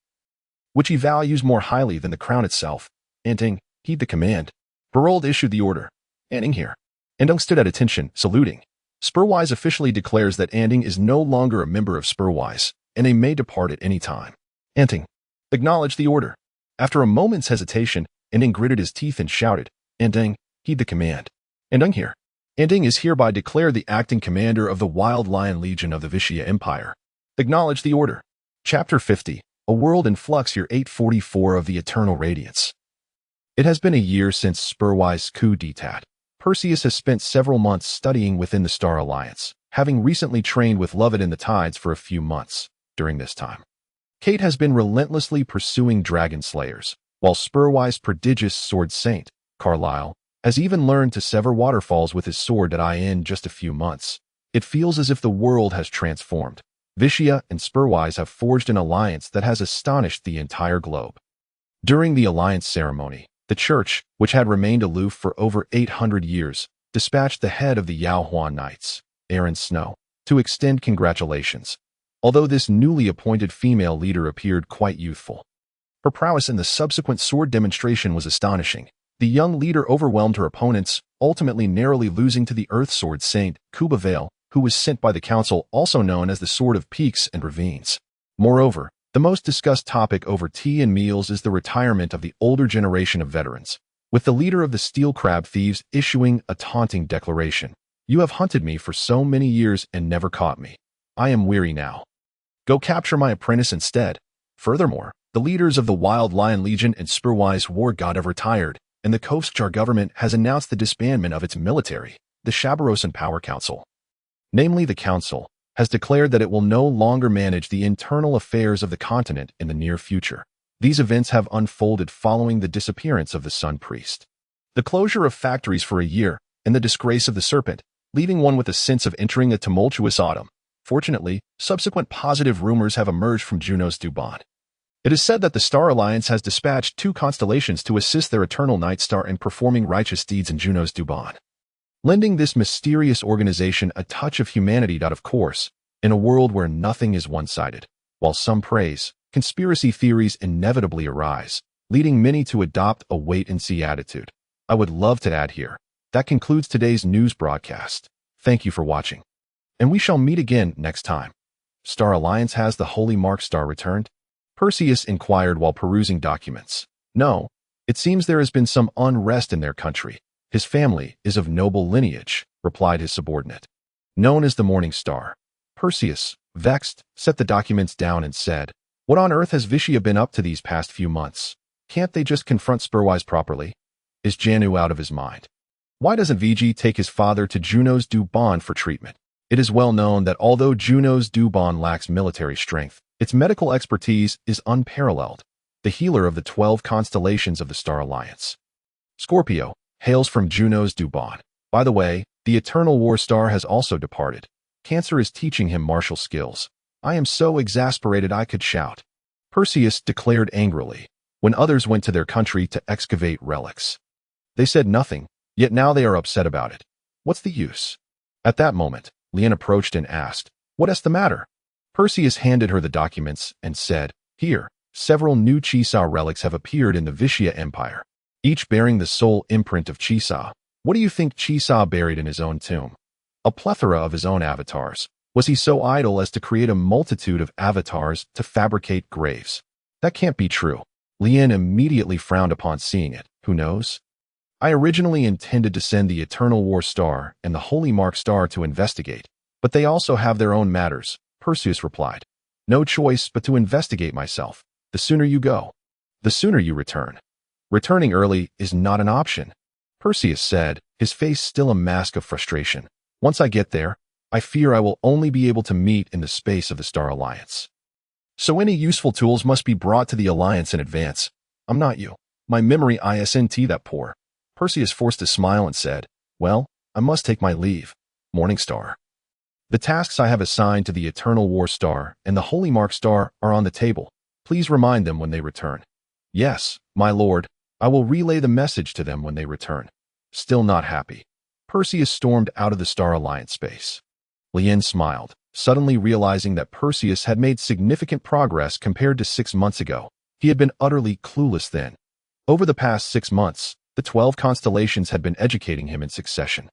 which he values more highly than the crown itself. Anting, heed the command. Barold issued the order. Anting here. Andung stood at attention, saluting. Spurwise officially declares that Anding is no longer a member of Spurwise, and they may depart at any time. Anting, acknowledge the order. After a moment's hesitation, Anding gritted his teeth and shouted, Anding, heed the command. Anding here. Anding is hereby declared the acting commander of the Wild Lion Legion of the Vishya Empire. Acknowledge the order. Chapter 50. A World in Flux, Year 844 of the Eternal Radiance. It has been a year since Spurwise's coup d'etat. Perseus has spent several months studying within the Star Alliance, having recently trained with Lovett in the Tides for a few months. During this time, Kate has been relentlessly pursuing dragon slayers, while Spurwise's prodigious sword saint, Carlyle, has even learned to sever waterfalls with his sword in just a few months. It feels as if the world has transformed. Vishya and Spurwise have forged an alliance that has astonished the entire globe. During the alliance ceremony, the church, which had remained aloof for over 800 years, dispatched the head of the Yaohuan Knights, Aaron Snow, to extend congratulations, although this newly appointed female leader appeared quite youthful. Her prowess in the subsequent sword demonstration was astonishing. The young leader overwhelmed her opponents, ultimately narrowly losing to the Earth Sword Saint, Kuba Vale, who was sent by the Council, also known as the Sword of Peaks and Ravines. Moreover, the most discussed topic over tea and meals is the retirement of the older generation of veterans, with the leader of the Steel Crab Thieves issuing a taunting declaration. You have hunted me for so many years and never caught me. I am weary now. Go capture my apprentice instead. Furthermore, the leaders of the Wild Lion Legion and Spurwise War God have retired, and the Kofsjar government has announced the disbandment of its military. The Shabarosan Power Council, namely the Council, has declared that it will no longer manage the internal affairs of the continent in the near future. These events have unfolded following the disappearance of the Sun Priest, the closure of factories for a year, and the disgrace of the Serpent, leaving one with a sense of entering a tumultuous autumn. Fortunately, subsequent positive rumors have emerged from Juno's Dubon. It is said that the Star Alliance has dispatched 2 constellations to assist their Eternal Night Star in performing righteous deeds in Juno's Dubon, lending this mysterious organization a touch of humanity. Of course, in a world where nothing is one-sided, while some praise, conspiracy theories inevitably arise, leading many to adopt a wait-and-see attitude. I would love to add here. That concludes today's news broadcast. Thank you for watching, and we shall meet again next time. Star Alliance has the Holy Mark Star returned? Perseus inquired while perusing documents. No, it seems there has been some unrest in their country. His family is of noble lineage, replied his subordinate, known as the Morning Star. Perseus, vexed, set the documents down and said, What on earth has Vishya been up to these past few months? Can't they just confront Spurwise properly? Is Janu out of his mind? Why doesn't VG take his father to Juno's Dubon for treatment? It is well known that although Juno's Dubon lacks military strength, its medical expertise is unparalleled. The healer of the 12 constellations of the Star Alliance, Scorpio, hails from Juno's Dubon. By the way, the Eternal War Star has also departed. Cancer is teaching him martial skills. I am so exasperated I could shout. Perseus declared angrily, when others went to their country to excavate relics. They said nothing, yet now they are upset about it. What's the use? At that moment, Lian approached and asked, What is the matter? Perseus handed her the documents and said, Here, several new Chisa relics have appeared in the Vishya Empire, each bearing the sole imprint of Chisa. What do you think Chisa buried in his own tomb? A plethora of his own avatars. Was he so idle as to create a multitude of avatars to fabricate graves? That can't be true. Lian immediately frowned upon seeing it. Who knows? I originally intended to send the Eternal War Star and the Holy Mark Star to investigate, but they also have their own matters, Perseus replied. No choice but to investigate myself. The sooner you go, the sooner you return. Returning early is not an option, Perseus said, his face still a mask of frustration. Once I get there, I fear I will only be able to meet in the space of the Star Alliance. So any useful tools must be brought to the Alliance in advance. I'm not you. My memory isn't that poor. Perseus forced a smile and said, Well, I must take my leave, Morning Star. The tasks I have assigned to the Eternal War Star and the Holy Mark Star are on the table. Please remind them when they return. Yes, my lord, I will relay the message to them when they return. Still not happy, Perseus stormed out of the Star Alliance space. Lian smiled, suddenly realizing that Perseus had made significant progress compared to 6 months ago. He had been utterly clueless then. Over the past 6 months, the 12 constellations had been educating him in succession,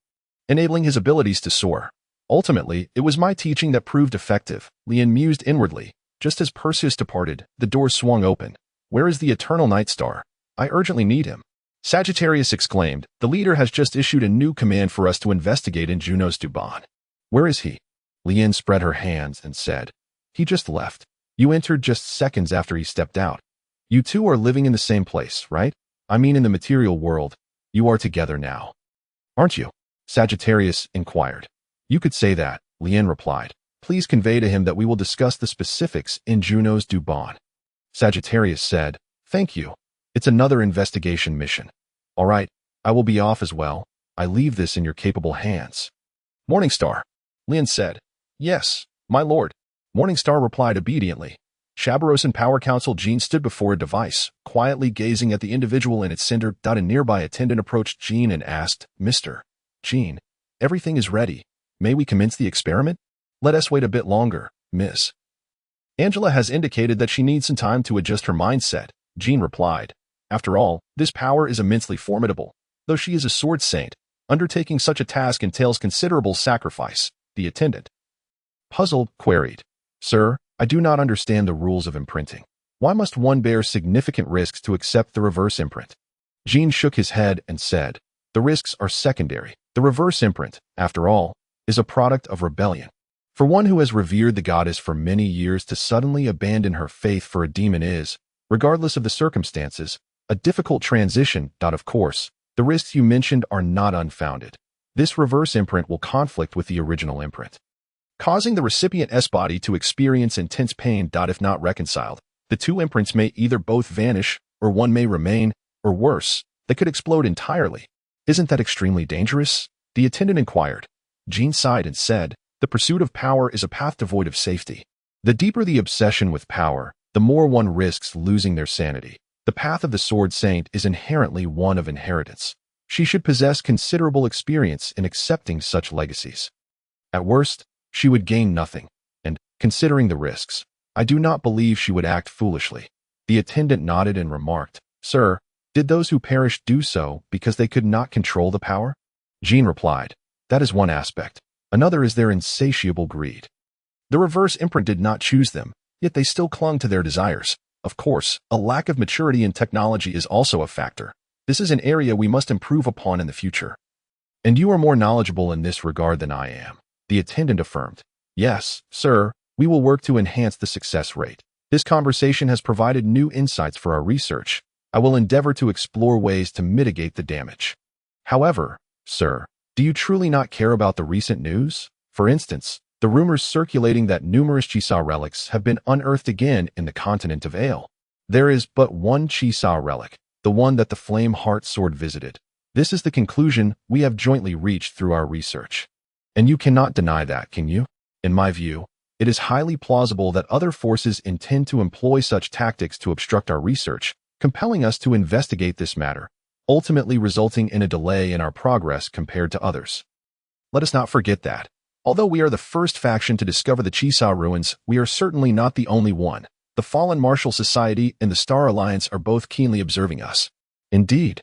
enabling his abilities to soar. Ultimately, it was my teaching that proved effective, Lian mused inwardly. Just as Perseus departed, the door swung open. Where is the eternal night star? I urgently need him. Sagittarius exclaimed, the leader has just issued a new command for us to investigate in Juno's Dubon. Where is he? Lien spread her hands and said, he just left. You entered just seconds after he stepped out. You two are living in the same place, right? I mean in the material world. You are together now. Aren't you? Sagittarius inquired. You could say that, Lien replied. Please convey to him that we will discuss the specifics in Juno's Dubon. Sagittarius said, thank you. It's another investigation mission. All right, I will be off as well. I leave this in your capable hands. Morningstar. Lien said, yes, my lord. Morningstar replied obediently. Shabarosan Power Council Jean stood before a device, quietly gazing at the individual in its center. A nearby attendant approached Jean and asked, Mr. Jean, everything is ready. May we commence the experiment? Let us wait a bit longer, Miss. Angela has indicated that she needs some time to adjust her mindset, Jean replied. After all, this power is immensely formidable. Though she is a sword saint, undertaking such a task entails considerable sacrifice, the attendant, puzzled, queried. Sir, I do not understand the rules of imprinting. Why must one bear significant risks to accept the reverse imprint? Jean shook his head and said, the risks are secondary. The reverse imprint, after all, is a product of rebellion. For one who has revered the goddess for many years to suddenly abandon her faith for a demon is, regardless of the circumstances, a difficult transition. Of course, the risks you mentioned are not unfounded. This reverse imprint will conflict with the original imprint, causing the recipient's body to experience intense pain. If not reconciled, the two imprints may either both vanish, or one may remain, or worse, they could explode entirely. Isn't that extremely dangerous? The attendant inquired. Jean sighed and said, the pursuit of power is a path devoid of safety. The deeper the obsession with power, the more one risks losing their sanity. The path of the Sword Saint is inherently one of inheritance. She should possess considerable experience in accepting such legacies. At worst, she would gain nothing, and, considering the risks, I do not believe she would act foolishly. The attendant nodded and remarked, Sir, did those who perished do so because they could not control the power? Jean replied, that is one aspect. Another is their insatiable greed. The reverse imprint did not choose them, yet they still clung to their desires. Of course, a lack of maturity in technology is also a factor. This is an area we must improve upon in the future. And you are more knowledgeable in this regard than I am, the attendant affirmed. Yes, sir, we will work to enhance the success rate. This conversation has provided new insights for our research. I will endeavor to explore ways to mitigate the damage. However, sir, do you truly not care about the recent news? For instance, the rumors circulating that numerous Chisa relics have been unearthed again in the continent of Ale. There is but one Chisa relic, the one that the Flame Heart Sword visited. This is the conclusion we have jointly reached through our research. And you cannot deny that, can you? In my view, it is highly plausible that other forces intend to employ such tactics to obstruct our research, compelling us to investigate this matter, ultimately resulting in a delay in our progress compared to others. Let us not forget that, although we are the first faction to discover the Chisa ruins, we are certainly not the only one. The Fallen Martial Society and the Star Alliance are both keenly observing us. Indeed.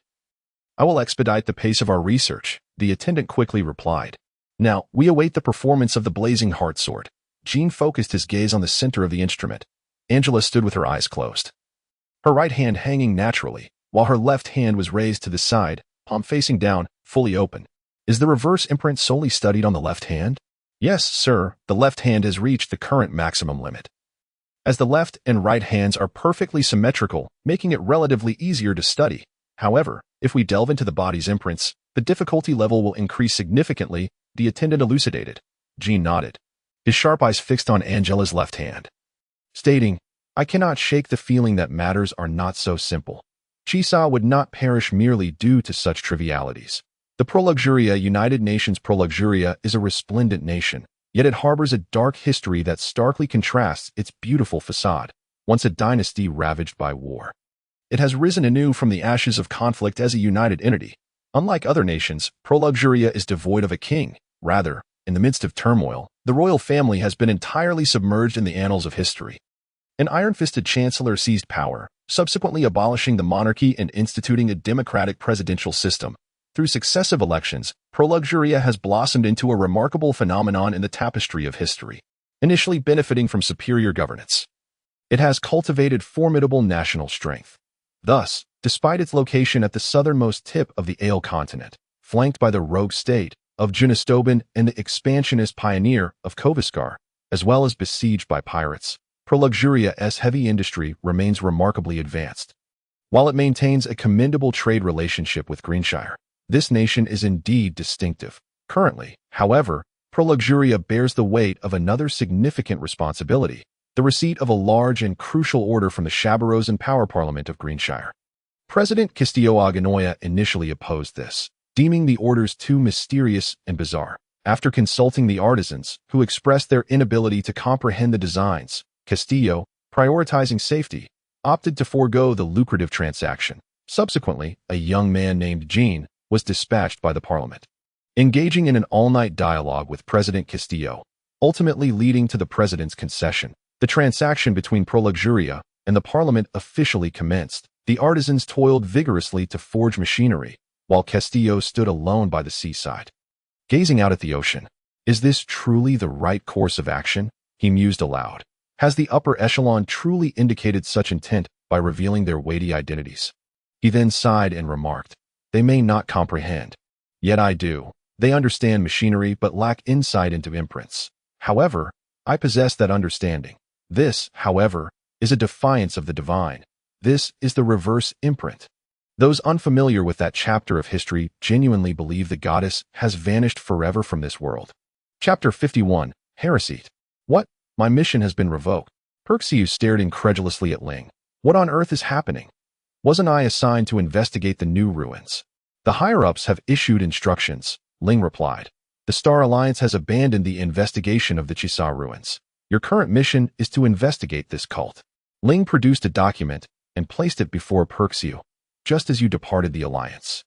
I will expedite the pace of our research, the attendant quickly replied. Now, we await the performance of the Blazing Heart Sword. Jean focused his gaze on the center of the instrument. Angela stood with her eyes closed, her right hand hanging naturally, while her left hand was raised to the side, palm facing down, fully open. Is the reverse imprint solely studied on the left hand? Yes, sir, the left hand has reached the current maximum limit, as the left and right hands are perfectly symmetrical, making it relatively easier to study. However, if we delve into the body's imprints, the difficulty level will increase significantly, the attendant elucidated. Jean nodded, his sharp eyes fixed on Angela's left hand, stating, I cannot shake the feeling that matters are not so simple. Chisa would not perish merely due to such trivialities. The Proluxuria United Nations Proluxuria is a resplendent nation, yet it harbors a dark history that starkly contrasts its beautiful facade, once a dynasty ravaged by war. It has risen anew from the ashes of conflict as a united entity. Unlike other nations, Proluxuria is devoid of a king. Rather, in the midst of turmoil, the royal family has been entirely submerged in the annals of history. An iron-fisted chancellor seized power, subsequently abolishing the monarchy and instituting a democratic presidential system. Through successive elections, Proluxuria has blossomed into a remarkable phenomenon in the tapestry of history, initially benefiting from superior governance. It has cultivated formidable national strength. Thus, despite its location at the southernmost tip of the Ale continent, flanked by the rogue state of Junistoben and the expansionist pioneer of Koviskar, as well as besieged by pirates, Proluxuria's heavy industry remains remarkably advanced. While it maintains a commendable trade relationship with Greenshire, this nation is indeed distinctive. Currently, however, Proluxuria bears the weight of another significant responsibility, the receipt of a large and crucial order from the Shabarozan Power Parliament of Greenshire. President Castillo Aganoya initially opposed this, deeming the orders too mysterious and bizarre. After consulting the artisans, who expressed their inability to comprehend the designs, Castillo, prioritizing safety, opted to forego the lucrative transaction. Subsequently, a young man named Jean was dispatched by the parliament, engaging in an all-night dialogue with President Castillo, ultimately leading to the president's concession. The transaction between Proluxuria and the parliament officially commenced. The artisans toiled vigorously to forge machinery, while Castillo stood alone by the seaside, gazing out at the ocean. Is this truly the right course of action? He mused aloud. Has the upper echelon truly indicated such intent by revealing their weighty identities? He then sighed and remarked, "They may not comprehend. Yet I do. They understand machinery but lack insight into imprints. However, I possess that understanding. This, however, is a defiance of the divine. This is the reverse imprint." Those unfamiliar with that chapter of history genuinely believe the goddess has vanished forever from this world. Chapter 51, Heresy. What? My mission has been revoked. Perxiu stared incredulously at Ling. What on earth is happening? Wasn't I assigned to investigate the new ruins? The higher-ups have issued instructions, Ling replied. The Star Alliance has abandoned the investigation of the Chisa ruins. Your current mission is to investigate this cult. Ling produced a document and placed it before Perxiu, just as you departed the Alliance.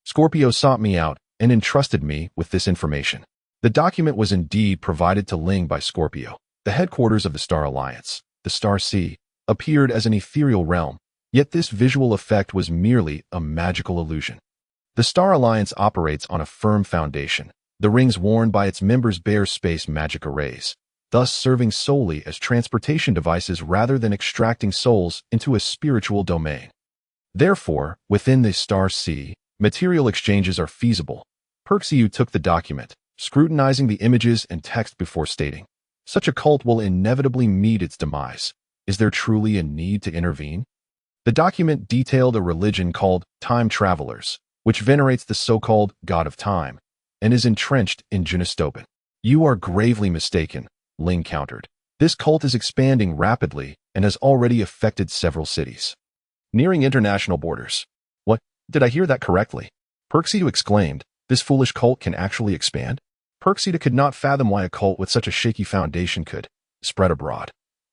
Scorpio sought me out and entrusted me with this information. The document was indeed provided to Ling by Scorpio. The headquarters of the Star Alliance, the Star Sea, appeared as an ethereal realm, yet this visual effect was merely a magical illusion. The Star Alliance operates on a firm foundation. The rings worn by its members bear space magic arrays, thus serving solely as transportation devices rather than extracting souls into a spiritual domain. Therefore, within the Star Sea, material exchanges are feasible. Perxiu took the document, scrutinizing the images and text before stating, "Such a cult will inevitably meet its demise. Is there truly a need to intervene?" The document detailed a religion called Time Travelers, which venerates the so-called God of Time, and is entrenched in Junistoben. You are gravely mistaken, Ling countered. This cult is expanding rapidly and has already affected several cities, nearing international borders. What? Did I hear that correctly? Perxiu exclaimed. This foolish cult can actually expand? Perxiu could not fathom why a cult with such a shaky foundation could spread abroad.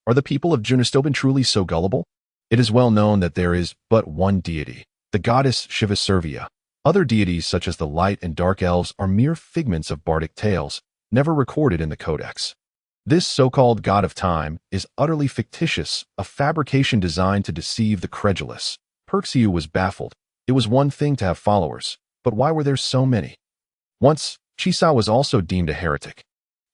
Are the people of Junistoben truly so gullible? It is well known that there is but one deity, the goddess Shiva Servia. Other deities such as the light and dark elves are mere figments of bardic tales, never recorded in the codex. This so-called God of Time is utterly fictitious, a fabrication designed to deceive the credulous. Perxiu was baffled. It was one thing to have followers, but why were there so many? Once, Chisa was also deemed a heretic.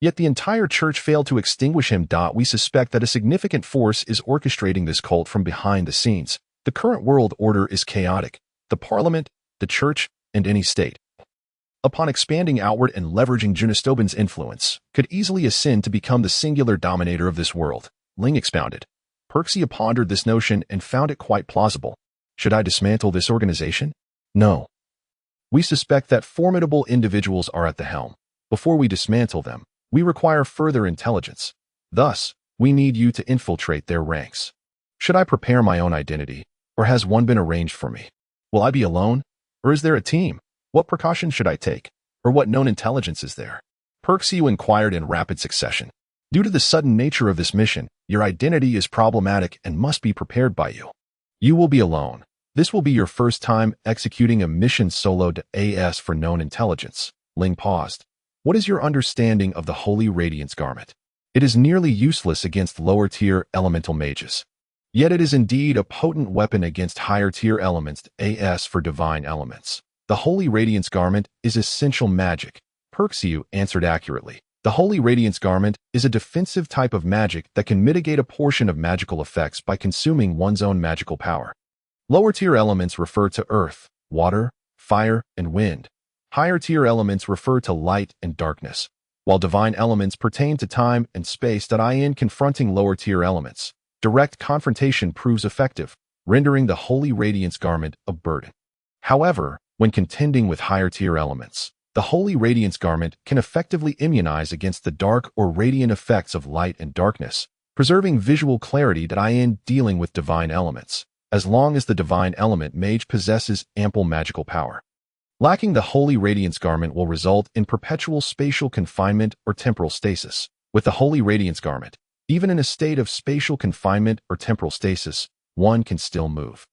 Yet the entire church failed to extinguish him. We suspect that a significant force is orchestrating this cult from behind the scenes. The current world order is chaotic. The parliament, the church, and any state, upon expanding outward and leveraging Junistoben's influence, could easily ascend to become the singular dominator of this world, Ling expounded. Perxiu pondered this notion and found it quite plausible. Should I dismantle this organization? No. We suspect that formidable individuals are at the helm. Before we dismantle them, we require further intelligence. Thus, we need you to infiltrate their ranks. Should I prepare my own identity, or has one been arranged for me? Will I be alone, or is there a team? What precautions should I take, or what known intelligence is there? Perxiu inquired in rapid succession. Due to the sudden nature of this mission, your identity is problematic and must be prepared by you. You will be alone. This will be your first time executing a mission solo to AS for known intelligence. Ling paused. What is your understanding of the Holy Radiance Garment? It is nearly useless against lower-tier elemental mages. Yet it is indeed a potent weapon against higher-tier elements, AS for divine elements. The Holy Radiance Garment is essential magic. Perxiu answered accurately. The Holy Radiance Garment is a defensive type of magic that can mitigate a portion of magical effects by consuming one's own magical power. Lower-tier elements refer to earth, water, fire, and wind. Higher-tier elements refer to light and darkness, while divine elements pertain to time and space. In confronting lower-tier elements, direct confrontation proves effective, rendering the Holy Radiance Garment a burden. However, when contending with higher-tier elements, the Holy Radiance Garment can effectively immunize against the dark or radiant effects of light and darkness, preserving visual clarity in dealing with divine elements, as long as the divine element mage possesses ample magical power. Lacking the Holy Radiance Garment will result in perpetual spatial confinement or temporal stasis. With the Holy Radiance Garment, even in a state of spatial confinement or temporal stasis, one can still move,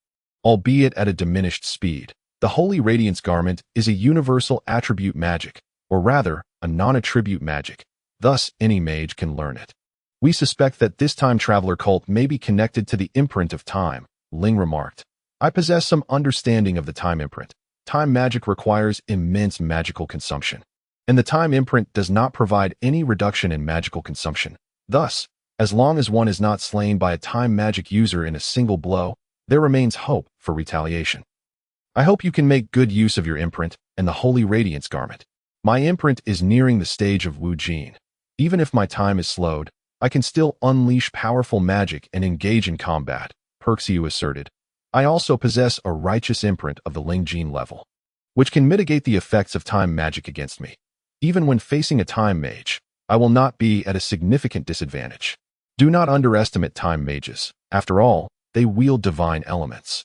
albeit at a diminished speed. The Holy Radiance Garment is a universal attribute magic, or rather, a non-attribute magic. Thus, any mage can learn it. We suspect that this time traveler cult may be connected to the imprint of time, Ling remarked. I possess some understanding of the time imprint. Time magic requires immense magical consumption, and the time imprint does not provide any reduction in magical consumption. Thus, as long as one is not slain by a time magic user in a single blow, there remains hope for retaliation. I hope you can make good use of your imprint and the Holy Radiance Garment. My imprint is nearing the stage of Wu Jin. Even if my time is slowed, I can still unleash powerful magic and engage in combat, Perxiu asserted. I also possess a righteous imprint of the Ling Jin level, which can mitigate the effects of time magic against me. Even when facing a time mage, I will not be at a significant disadvantage. Do not underestimate time mages. After all, they wield divine elements,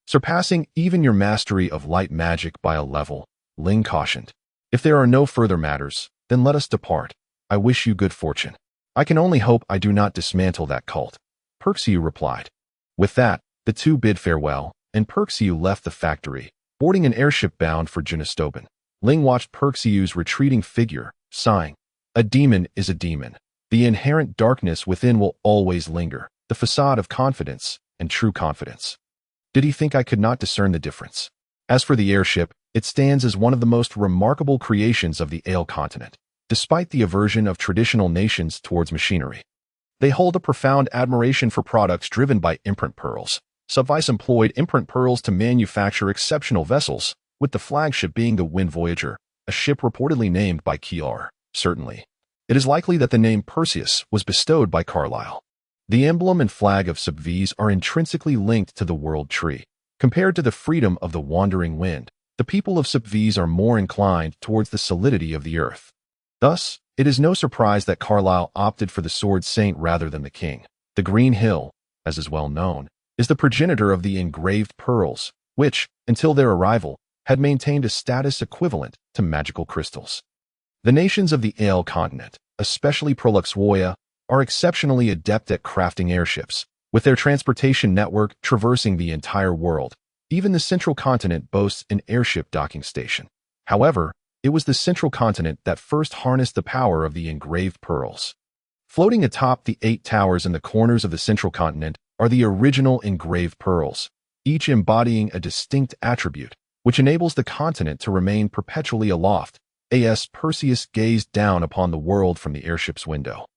surpassing even your mastery of light magic by a level, Ling cautioned. If there are no further matters, then let us depart. I wish you good fortune. I can only hope I do not dismantle that cult, Perxiu replied. With that, the two bid farewell, and Perxiu left the factory, boarding an airship bound for Junastoben. Ling watched Perxiu's retreating figure, sighing. A demon is a demon. The inherent darkness within will always linger, the facade of confidence and true confidence. Did he think I could not discern the difference? As for the airship, it stands as one of the most remarkable creations of the Ale continent, despite the aversion of traditional nations towards machinery. They hold a profound admiration for products driven by imprint pearls. Subvice employed imprint pearls to manufacture exceptional vessels, with the flagship being the Wind Voyager, a ship reportedly named by Kiar. Certainly, it is likely that the name Perseus was bestowed by Carlyle. The emblem and flag of Subvies are intrinsically linked to the world tree. Compared to the freedom of the wandering wind, the people of Subvies are more inclined towards the solidity of the earth. Thus, it is no surprise that Carlyle opted for the sword saint rather than the king. The Green Hill, as is well known, is the progenitor of the engraved pearls, which, until their arrival, had maintained a status equivalent to magical crystals. The nations of the Ale continent, especially Proluxwoya, are exceptionally adept at crafting airships, with their transportation network traversing the entire world. Even the central continent boasts an airship docking station. However, it was the central continent that first harnessed the power of the engraved pearls. Floating atop the 8 towers in the corners of the central continent are the original engraved pearls, each embodying a distinct attribute, which enables the continent to remain perpetually aloft. As Perseus gazed down upon the world from the airship's window,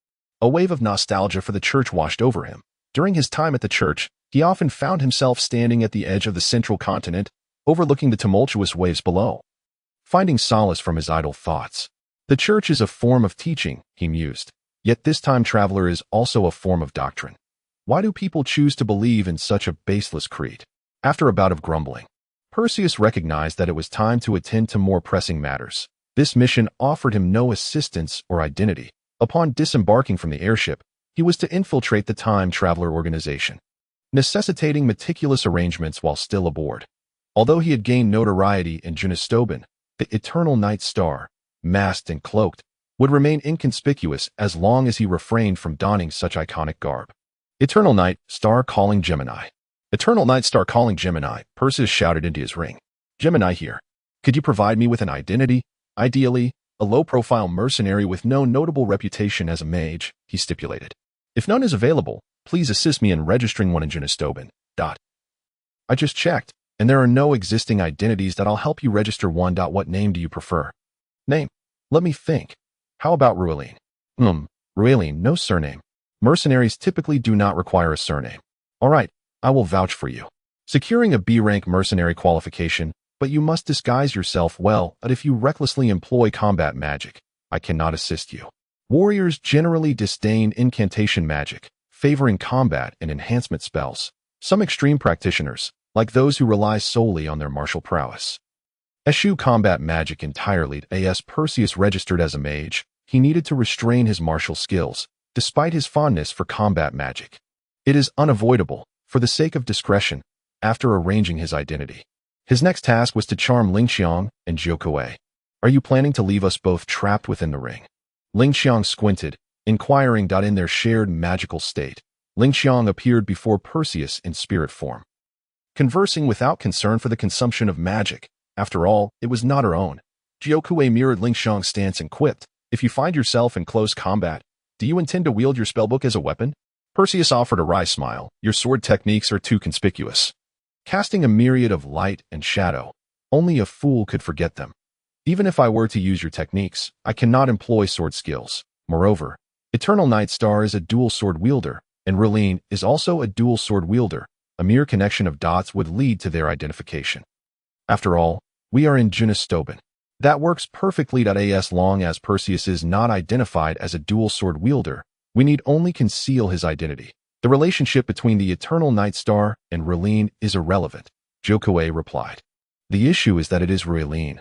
a wave of nostalgia for the church washed over him. During his time at the church, he often found himself standing at the edge of the central continent, overlooking the tumultuous waves below, finding solace from his idle thoughts. The church is a form of teaching, he mused, yet this time traveler is also a form of doctrine. Why do people choose to believe in such a baseless creed? After a bout of grumbling, Perseus recognized that it was time to attend to more pressing matters. This mission offered him no assistance or identity. Upon disembarking from the airship, he was to infiltrate the Time Traveler organization, necessitating meticulous arrangements while still aboard. Although he had gained notoriety in Junastoben, the Eternal Night Star, masked and cloaked, would remain inconspicuous as long as he refrained from donning such iconic garb. Eternal Night Star calling Gemini. Eternal Night Star calling Gemini, Perseus shouted into his ring. Gemini here. Could you provide me with an identity? Ideally, a low-profile mercenary with no notable reputation as a mage, he stipulated. If none is available, please assist me in registering one in Junastoben. I just checked, and there are no existing identities that I'll help you register one. What name do you prefer? Name. Let me think. How about Rueline? Rueline, no surname. Mercenaries typically do not require a surname. All right, I will vouch for you. Securing a B-rank mercenary qualification, but you must disguise yourself well, but if you recklessly employ combat magic, I cannot assist you. Warriors generally disdain incantation magic, favoring combat and enhancement spells. Some extreme practitioners, like those who rely solely on their martial prowess, eschew combat magic entirely. As Perseus registered as a mage, he needed to restrain his martial skills, despite his fondness for combat magic. It is unavoidable, for the sake of discretion, after arranging his identity. His next task was to charm Lingxiang and Jiuke. Are you planning to leave us both trapped within the ring? Lingxiang squinted, inquiring. In their shared magical state, Lingxiang appeared before Perseus in spirit form, conversing without concern for the consumption of magic. After all, it was not her own. Jiuke mirrored Lingxiang's stance and quipped, if you find yourself in close combat, do you intend to wield your spellbook as a weapon? Perseus offered a wry smile. Your sword techniques are too conspicuous, casting a myriad of light and shadow. Only a fool could forget them. Even if I were to use your techniques, I cannot employ sword skills. Moreover, Eternal Night Star is a dual sword wielder, and Rueline is also a dual sword wielder. A mere connection of dots would lead to their identification. After all, we are in Junistoben. That works perfectly. As long as Perseus is not identified as a dual sword wielder, we need only conceal his identity. The relationship between the Eternal Night Star and Rueline is irrelevant, Jiuke replied. The issue is that it is Rueline,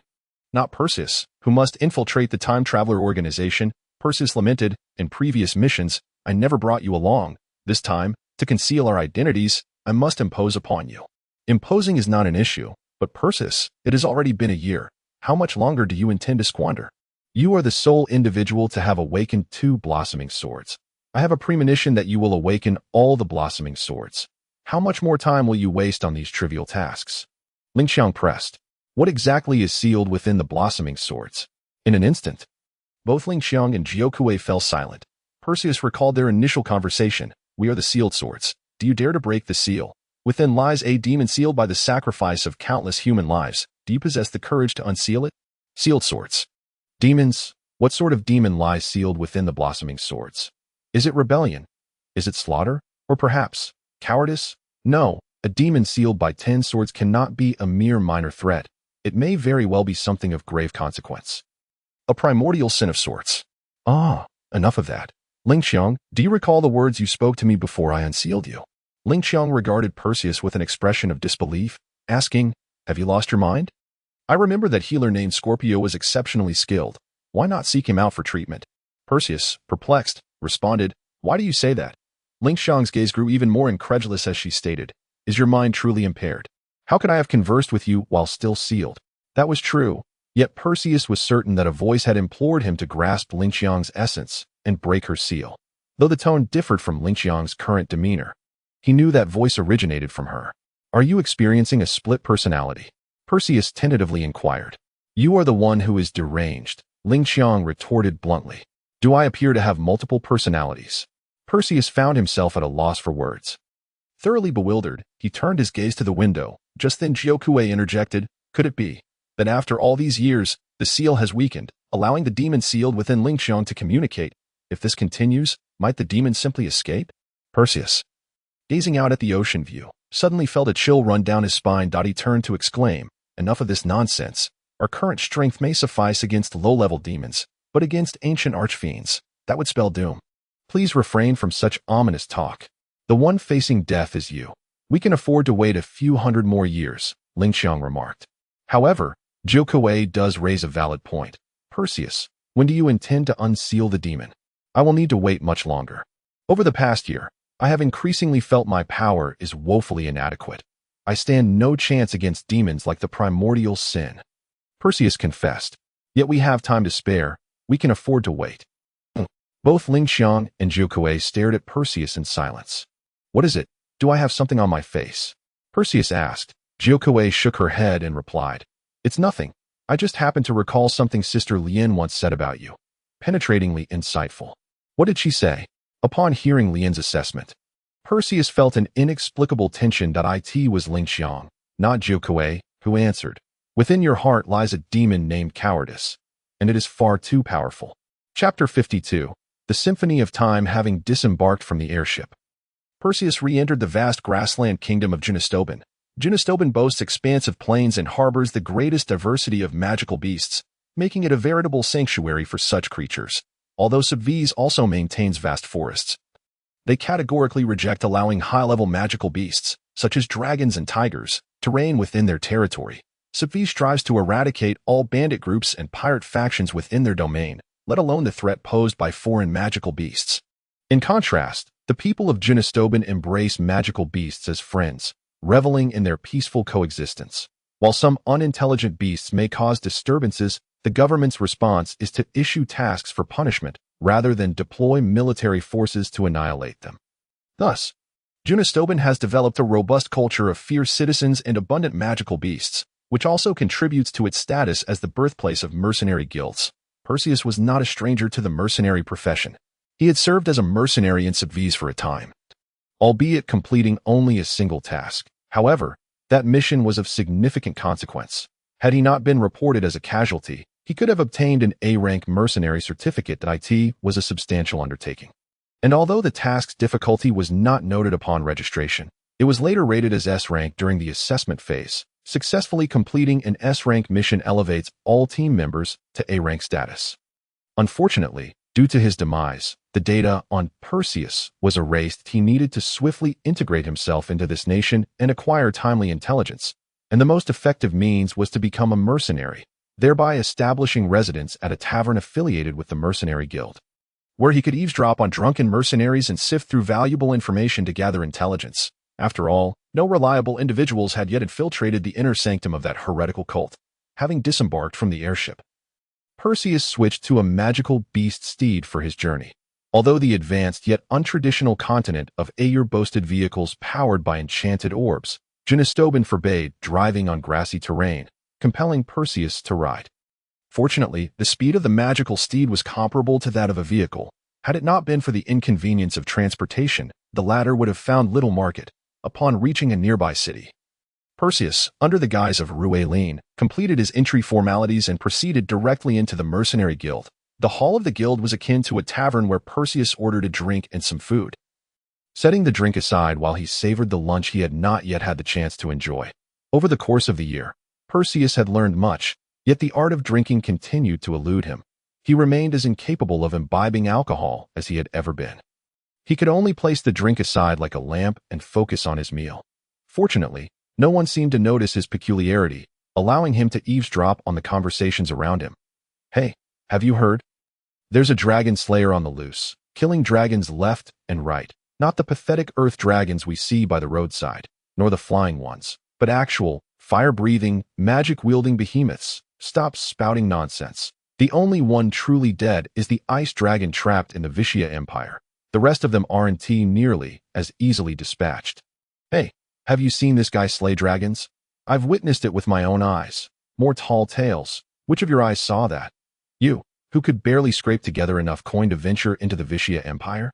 not Perseus, who must infiltrate the Time Traveler organization. Perseus lamented, in previous missions, I never brought you along. This time, to conceal our identities, I must impose upon you. Imposing is not an issue, but Perseus, it has already been a year. How much longer do you intend to squander? You are the sole individual to have awakened 2 blossoming swords. I have a premonition that you will awaken all the blossoming swords. How much more time will you waste on these trivial tasks? Lingxiang pressed. What exactly is sealed within the blossoming swords? In an instant, both Lingxiang and Jiuke fell silent. Perseus recalled their initial conversation. We are the sealed swords. Do you dare to break the seal? Within lies a demon sealed by the sacrifice of countless human lives. Do you possess the courage to unseal it? Sealed swords. Demons? What sort of demon lies sealed within the blossoming swords? Is it rebellion? Is it slaughter? Or perhaps cowardice? No, a demon sealed by 10 swords cannot be a mere minor threat. It may very well be something of grave consequence. A primordial sin of sorts. Enough of that. Lingxiang, do you recall the words you spoke to me before I unsealed you? Lingxiang regarded Perseus with an expression of disbelief, asking, have you lost your mind? I remember that healer named Scorpio was exceptionally skilled. Why not seek him out for treatment? Perseus, perplexed, responded, why do you say that? Lingxiang's gaze grew even more incredulous as she stated, is your mind truly impaired? How could I have conversed with you while still sealed? That was true, yet Perseus was certain that a voice had implored him to grasp Lingxiang's essence and break her seal. Though the tone differed from Lingxiang's current demeanor, he knew that voice originated from her. Are you experiencing a split personality? Perseus tentatively inquired. You are the one who is deranged, Lingxiang retorted bluntly. Do I appear to have multiple personalities? Perseus found himself at a loss for words. Thoroughly bewildered, he turned his gaze to the window. Just then Jiuke interjected, could it be that after all these years, the seal has weakened, allowing the demon sealed within Lingxiang to communicate? If this continues, might the demon simply escape? Perseus, gazing out at the ocean view, suddenly felt a chill run down his spine. He turned to exclaim, enough of this nonsense. Our current strength may suffice against low-level demons, but against ancient archfiends, that would spell doom. Please refrain from such ominous talk. The one facing death is you. We can afford to wait a few hundred more years, Lingxiang remarked. However, Jiuke does raise a valid point. Perseus, when do you intend to unseal the demon? I will need to wait much longer. Over the past year, I have increasingly felt my power is woefully inadequate. I stand no chance against demons like the primordial sin. Perseus confessed. Yet we have time to spare. We can afford to wait. Both Lingxiang and Jiuke stared at Perseus in silence. What is it? Do I have something on my face? Perseus asked. Jiuke shook her head and replied. It's nothing. I just happened to recall something Sister Lien once said about you. Penetratingly insightful. What did she say? Upon hearing Lien's assessment, Perseus felt an inexplicable tension. It was Lingxiang, not Jiuke, who answered. Within your heart lies a demon named cowardice, and it is far too powerful. Chapter 52. The Symphony of Time having disembarked from the airship. Perseus re-entered the vast grassland kingdom of Genistobin. Genistobin boasts expansive plains and harbors the greatest diversity of magical beasts, making it a veritable sanctuary for such creatures. Although Subvies also maintains vast forests, they categorically reject allowing high-level magical beasts, such as dragons and tigers, to reign within their territory. Subvies strives to eradicate all bandit groups and pirate factions within their domain, let alone the threat posed by foreign magical beasts. In contrast, the people of Genistobin embrace magical beasts as friends, reveling in their peaceful coexistence. While some unintelligent beasts may cause disturbances, the government's response is to issue tasks for punishment rather than deploy military forces to annihilate them. Thus, Genistobin has developed a robust culture of fierce citizens and abundant magical beasts, which also contributes to its status as the birthplace of mercenary guilds. Perseus was not a stranger to the mercenary profession. He had served as a mercenary in Subvies for a time, albeit completing only a single task. However, that mission was of significant consequence. Had he not been reported as a casualty, he could have obtained an A-rank mercenary certificate. That IT was a substantial undertaking. And although the task's difficulty was not noted upon registration, it was later rated as S-rank during the assessment phase. Successfully completing an S-rank mission elevates all team members to A-rank status. Unfortunately, due to his demise, the data on Perseus was erased. He needed to swiftly integrate himself into this nation and acquire timely intelligence, and the most effective means was to become a mercenary, thereby establishing residence at a tavern affiliated with the Mercenary Guild, where he could eavesdrop on drunken mercenaries and sift through valuable information to gather intelligence. After all, no reliable individuals had yet infiltrated the inner sanctum of that heretical cult. Having disembarked from the airship, Perseus switched to a magical beast steed for his journey. Although the advanced yet untraditional continent of Aeir boasted vehicles powered by enchanted orbs, Genistobin forbade driving on grassy terrain, compelling Perseus to ride. Fortunately, the speed of the magical steed was comparable to that of a vehicle. Had it not been for the inconvenience of transportation, the latter would have found little market. Upon reaching a nearby city, Perseus, under the guise of Rueline, completed his entry formalities and proceeded directly into the Mercenary Guild. The hall of the guild was akin to a tavern where Perseus ordered a drink and some food, setting the drink aside while he savored the lunch he had not yet had the chance to enjoy. Over the course of the year, Perseus had learned much, yet the art of drinking continued to elude him. He remained as incapable of imbibing alcohol as he had ever been. He could only place the drink aside like a lamp and focus on his meal. Fortunately, no one seemed to notice his peculiarity, allowing him to eavesdrop on the conversations around him. "Hey, have you heard? There's a dragon slayer on the loose, killing dragons left and right. Not the pathetic earth dragons we see by the roadside, nor the flying ones, but actual, fire-breathing, magic-wielding behemoths. Stop spouting nonsense. The only one truly dead is the ice dragon trapped in the Vishya Empire. The rest of them aren't nearly as easily dispatched. Hey, have you seen this guy slay dragons? I've witnessed it with my own eyes. More tall tales. Which of your eyes saw that? You, who could barely scrape together enough coin to venture into the Vishya Empire?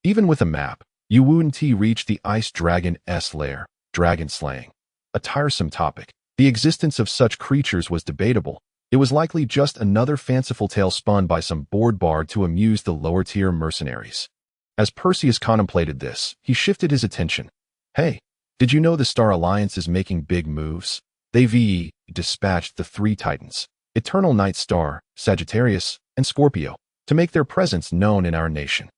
Even with a map, you wouldn't reach the ice dragon's lair. Dragon slaying. A tiresome topic. The existence of such creatures was debatable. It was likely just another fanciful tale spun by some bored bard to amuse the lower-tier mercenaries. As Perseus contemplated this, he shifted his attention. Hey, did you know the Star Alliance is making big moves? They've dispatched the three titans, Eternal Night Star, Sagittarius, and Scorpio, to make their presence known in our nation.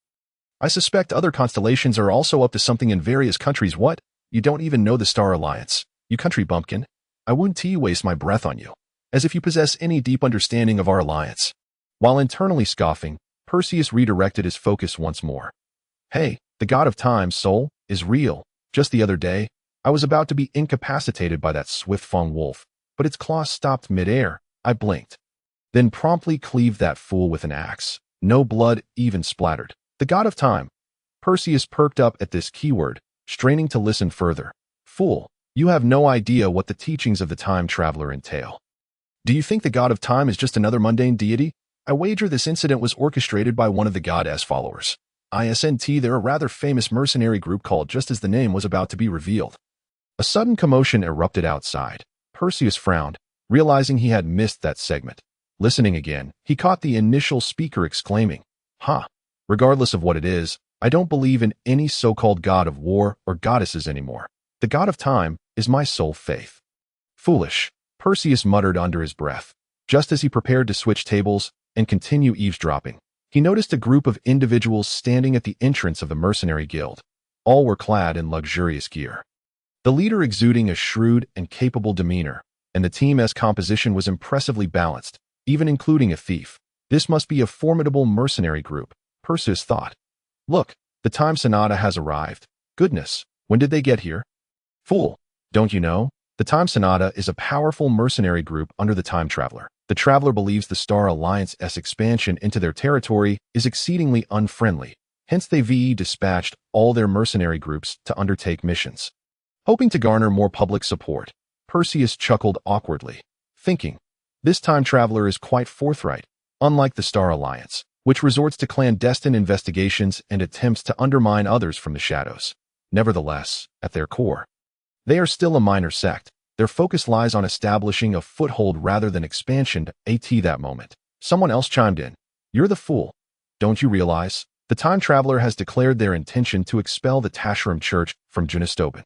I suspect other constellations are also up to something in various countries. What? You don't even know the Star Alliance, you country bumpkin? I wouldn't waste my breath on you, as if you possess any deep understanding of our alliance. While internally scoffing, Perseus redirected his focus once more. Hey, the god of time, soul, is real. Just the other day, I was about to be incapacitated by that swift-fang wolf, but its claws stopped mid-air. I blinked, then promptly cleaved that fool with an axe. No blood even splattered. The god of time. Perseus perked up at this keyword, straining to listen further. Fool, you have no idea what the teachings of the time traveler entail. Do you think the god of time is just another mundane deity? I wager this incident was orchestrated by one of the god's followers. They're a rather famous mercenary group called just as the name was about to be revealed. A sudden commotion erupted outside. Perseus frowned, realizing he had missed that segment. Listening again, he caught the initial speaker exclaiming, "Ha! Regardless of what it is, I don't believe in any so-called god of war or goddesses anymore. The god of time is my sole faith." "Foolish," Perseus muttered under his breath. Just as he prepared to switch tables and continue eavesdropping, he noticed a group of individuals standing at the entrance of the mercenary guild. All were clad in luxurious gear. The leader exuding a shrewd and capable demeanor, and the team's composition was impressively balanced, even including a thief. This must be a formidable mercenary group, Perseus thought. "Look, the time sonata has arrived. Goodness, when did they get here?" "Fool, don't you know? The time sonata is a powerful mercenary group under the time traveler. The traveler believes the Star Alliance's expansion into their territory is exceedingly unfriendly. Hence they've dispatched all their mercenary groups to undertake missions." Hoping to garner more public support, Perseus chuckled awkwardly, thinking, this time traveler is quite forthright, unlike the Star Alliance, which resorts to clandestine investigations and attempts to undermine others from the shadows. Nevertheless, at their core, they are still a minor sect. Their focus lies on establishing a foothold rather than expansion. At that moment, someone else chimed in. "You're the fool. Don't you realize? The time traveler has declared their intention to expel the Tasharim Church from Junistoban.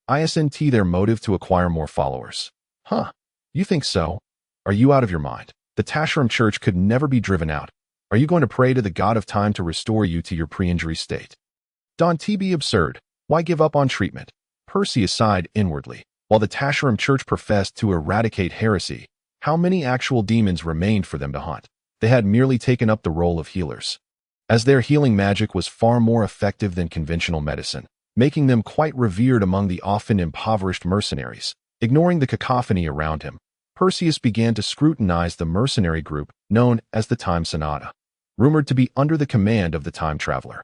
Isn't their motive to acquire more followers?" "Huh? You think so? Are you out of your mind? The Tasharim Church could never be driven out. Are you going to pray to the god of time to restore you to your pre-injury state?" "Don't be absurd. Why give up on treatment?" Perseus sighed inwardly. While the Tasharim Church professed to eradicate heresy, how many actual demons remained for them to hunt? They had merely taken up the role of healers, as their healing magic was far more effective than conventional medicine, making them quite revered among the often impoverished mercenaries. Ignoring the cacophony around him, Perseus began to scrutinize the mercenary group known as the Time Sonata, rumored to be under the command of the time traveler.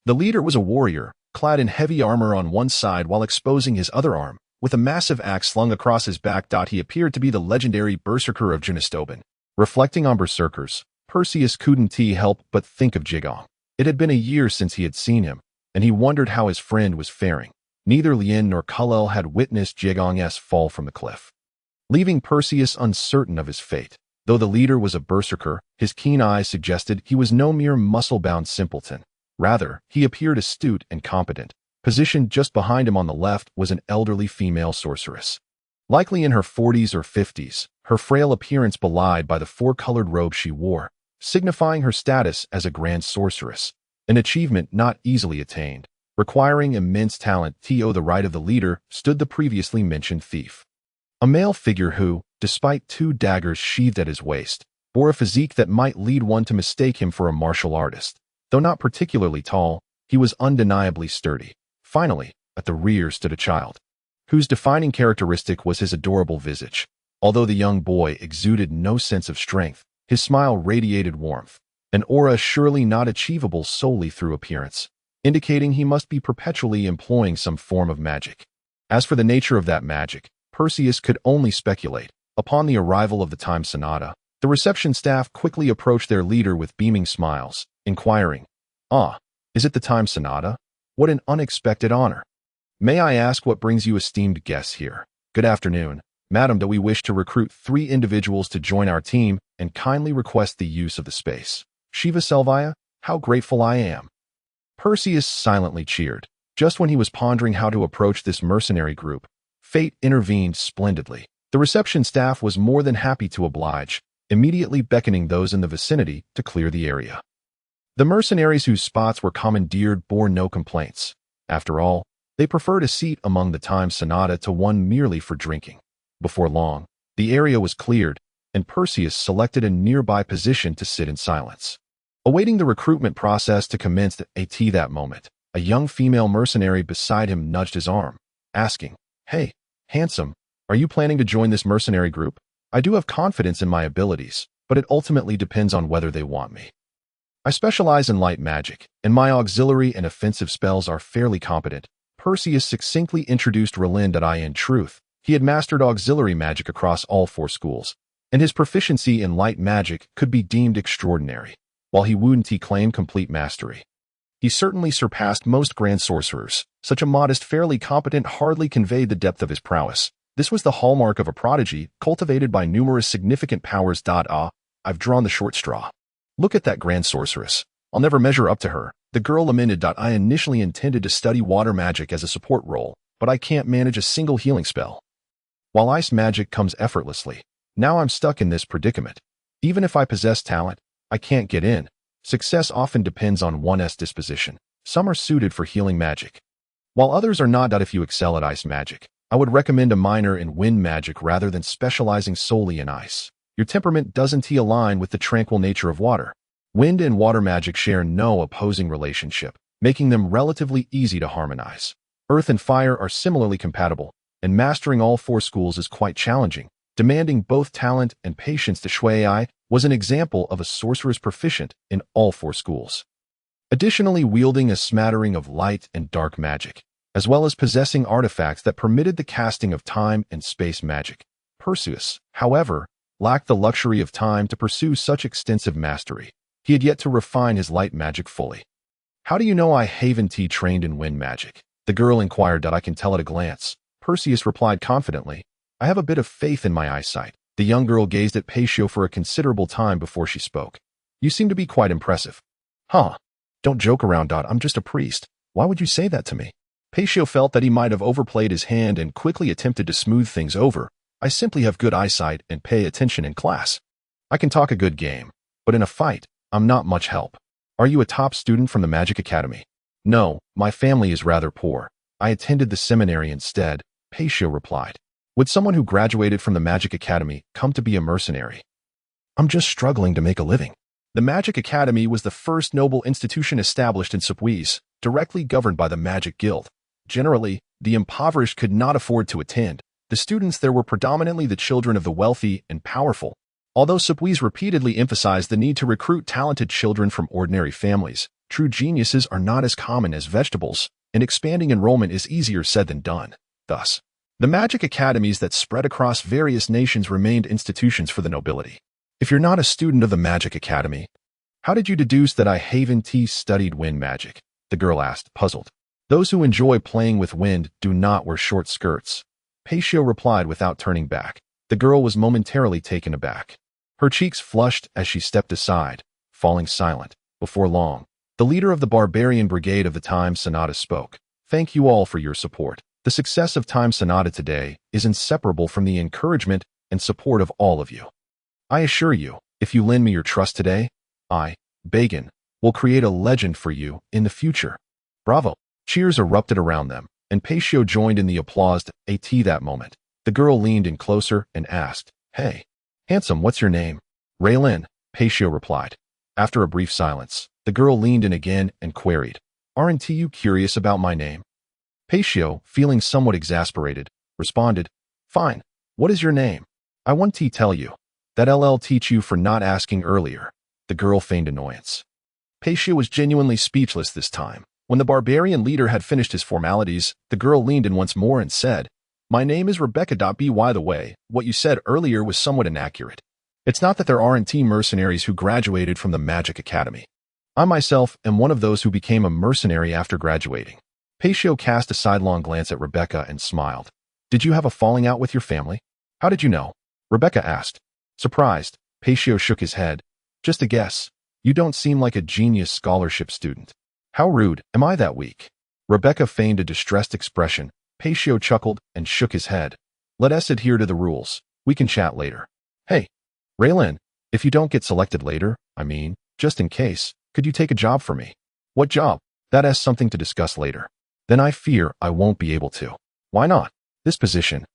The leader was a warrior, clad in heavy armor on one side while exposing his other arm, with a massive axe slung across his back. He appeared to be the legendary Berserker of Junistoban. Reflecting on berserkers, Perseus couldn't help but think of Jigong. It had been a year since he had seen him, and he wondered how his friend was faring. Neither Lien nor Kal-El had witnessed Jigong's fall from the cliff, leaving Perseus uncertain of his fate. Though the leader was a berserker, his keen eyes suggested he was no mere muscle-bound simpleton. Rather, he appeared astute and competent. Positioned just behind him on the left was an elderly female sorceress, likely in her 40s or 50s, her frail appearance belied by the four-colored robe she wore, signifying her status as a grand sorceress, an achievement not easily attained, requiring immense talent. To the right of the leader stood the previously mentioned thief, a male figure who, despite two daggers sheathed at his waist, bore a physique that might lead one to mistake him for a martial artist. Though not particularly tall, he was undeniably sturdy. Finally, at the rear stood a child, whose defining characteristic was his adorable visage. Although the young boy exuded no sense of strength, his smile radiated warmth, an aura surely not achievable solely through appearance, indicating he must be perpetually employing some form of magic. As for the nature of that magic, Perseus could only speculate. Upon the arrival of the Time Sonata, the reception staff quickly approached their leader with beaming smiles, inquiring, "Ah, is it the Time Sonata? What an unexpected honor. May I ask what brings you esteemed guests here?" "Good afternoon, madam. We wish to recruit 3 individuals to join our team and kindly request the use of the space." "Shiva Selvia, how grateful I am." Perseus silently cheered. Just when he was pondering how to approach this mercenary group, fate intervened splendidly. The reception staff was more than happy to oblige, immediately beckoning those in the vicinity to clear the area. The mercenaries whose spots were commandeered bore no complaints. After all, they preferred a seat among the Time Sonata to one merely for drinking. Before long, the area was cleared, and Perseus selected a nearby position to sit in silence, awaiting the recruitment process to commence. At that moment, a young female mercenary beside him nudged his arm, asking, "Hey, handsome, are you planning to join this mercenary group? I do have confidence in my abilities, but it ultimately depends on whether they want me. I specialize in light magic, and my auxiliary and offensive spells are fairly competent." Perseus succinctly introduced Roland. In truth, he had mastered auxiliary magic across all 4 schools, and his proficiency in light magic could be deemed extraordinary. While he wouldn't claim complete mastery, he certainly surpassed most grand sorcerers. Such a modest, fairly competent hardly conveyed the depth of his prowess. This was the hallmark of a prodigy cultivated by numerous significant powers. I've drawn the short straw. Look at that grand sorceress. I'll never measure up to her. The girl lamented. I initially intended to study water magic as a support role, but I can't manage a single healing spell. While ice magic comes effortlessly, now I'm stuck in this predicament. Even if I possess talent, I can't get in. Success often depends on one's disposition. Some are suited for healing magic, while others are not. If you excel at ice magic, I would recommend a minor in wind magic rather than specializing solely in ice. Your temperament doesn't align with the tranquil nature of water. Wind and water magic share no opposing relationship, making them relatively easy to harmonize. Earth and fire are similarly compatible, and mastering all four schools is quite challenging, demanding both talent and patience. To Shui was an example of a sorceress proficient in all four schools, additionally wielding a smattering of light and dark magic, as well as possessing artifacts that permitted the casting of time and space magic. Perseus, however, lacked the luxury of time to pursue such extensive mastery. He had yet to refine his light magic fully. How do you know I haven't trained in wind magic? The girl inquired. I can tell at a glance. Perseus replied confidently. I have a bit of faith in my eyesight. The young girl gazed at Paitio for a considerable time before she spoke. You seem to be quite impressive. Huh? Don't joke around. I'm just a priest. Why would you say that to me? Paitio felt that he might have overplayed his hand and quickly attempted to smooth things over. I simply have good eyesight and pay attention in class. I can talk a good game, but in a fight, I'm not much help. Are you a top student from the Magic Academy? No, my family is rather poor. I attended the seminary instead, Paitio replied. Would someone who graduated from the Magic Academy come to be a mercenary? I'm just struggling to make a living. The Magic Academy was the first noble institution established in Subwise, directly governed by the Magic Guild. Generally, the impoverished could not afford to attend. The students there were predominantly the children of the wealthy and powerful. Although Subwise repeatedly emphasized the need to recruit talented children from ordinary families, true geniuses are not as common as vegetables, and expanding enrollment is easier said than done. Thus, the magic academies that spread across various nations remained institutions for the nobility. If you're not a student of the Magic Academy, how did you deduce that I haven't studied wind magic? The girl asked, puzzled. Those who enjoy playing with wind do not wear short skirts. Paitio replied without turning back. The girl was momentarily taken aback. Her cheeks flushed as she stepped aside, falling silent. Before long, the leader of the barbarian brigade of the Time Sonata spoke. Thank you all for your support. The success of Time Sonata today is inseparable from the encouragement and support of all of you. I assure you, if you lend me your trust today, I, Bagan, will create a legend for you in the future. Bravo! Cheers erupted around them, and Paitio joined in the applause. At that moment, the girl leaned in closer and asked, Hey, handsome, what's your name? Raylin, Paitio replied. After a brief silence, the girl leaned in again and queried, Aren't you curious about my name? Paitio, feeling somewhat exasperated, responded, Fine, what is your name? I want to tell you. That I'll teach you for not asking earlier. The girl feigned annoyance. Paitio was genuinely speechless this time. When the barbarian leader had finished his formalities, the girl leaned in once more and said, My name is Rebecca. By the way, what you said earlier was somewhat inaccurate. It's not that there aren't mercenaries who graduated from the Magic Academy. I myself am one of those who became a mercenary after graduating. Paitio cast a sidelong glance at Rebecca and smiled. Did you have a falling out with your family? How did you know? Rebecca asked. Surprised, Paitio shook his head. Just a guess. You don't seem like a genius scholarship student. How rude, am I that weak? Rebecca feigned a distressed expression. Paitio chuckled and shook his head. Let us adhere to the rules. We can chat later. Hey, Raylin, if you don't get selected later, just in case, could you take a job for me? What job? That's something to discuss later. Then I fear I won't be able to. Why not? This position.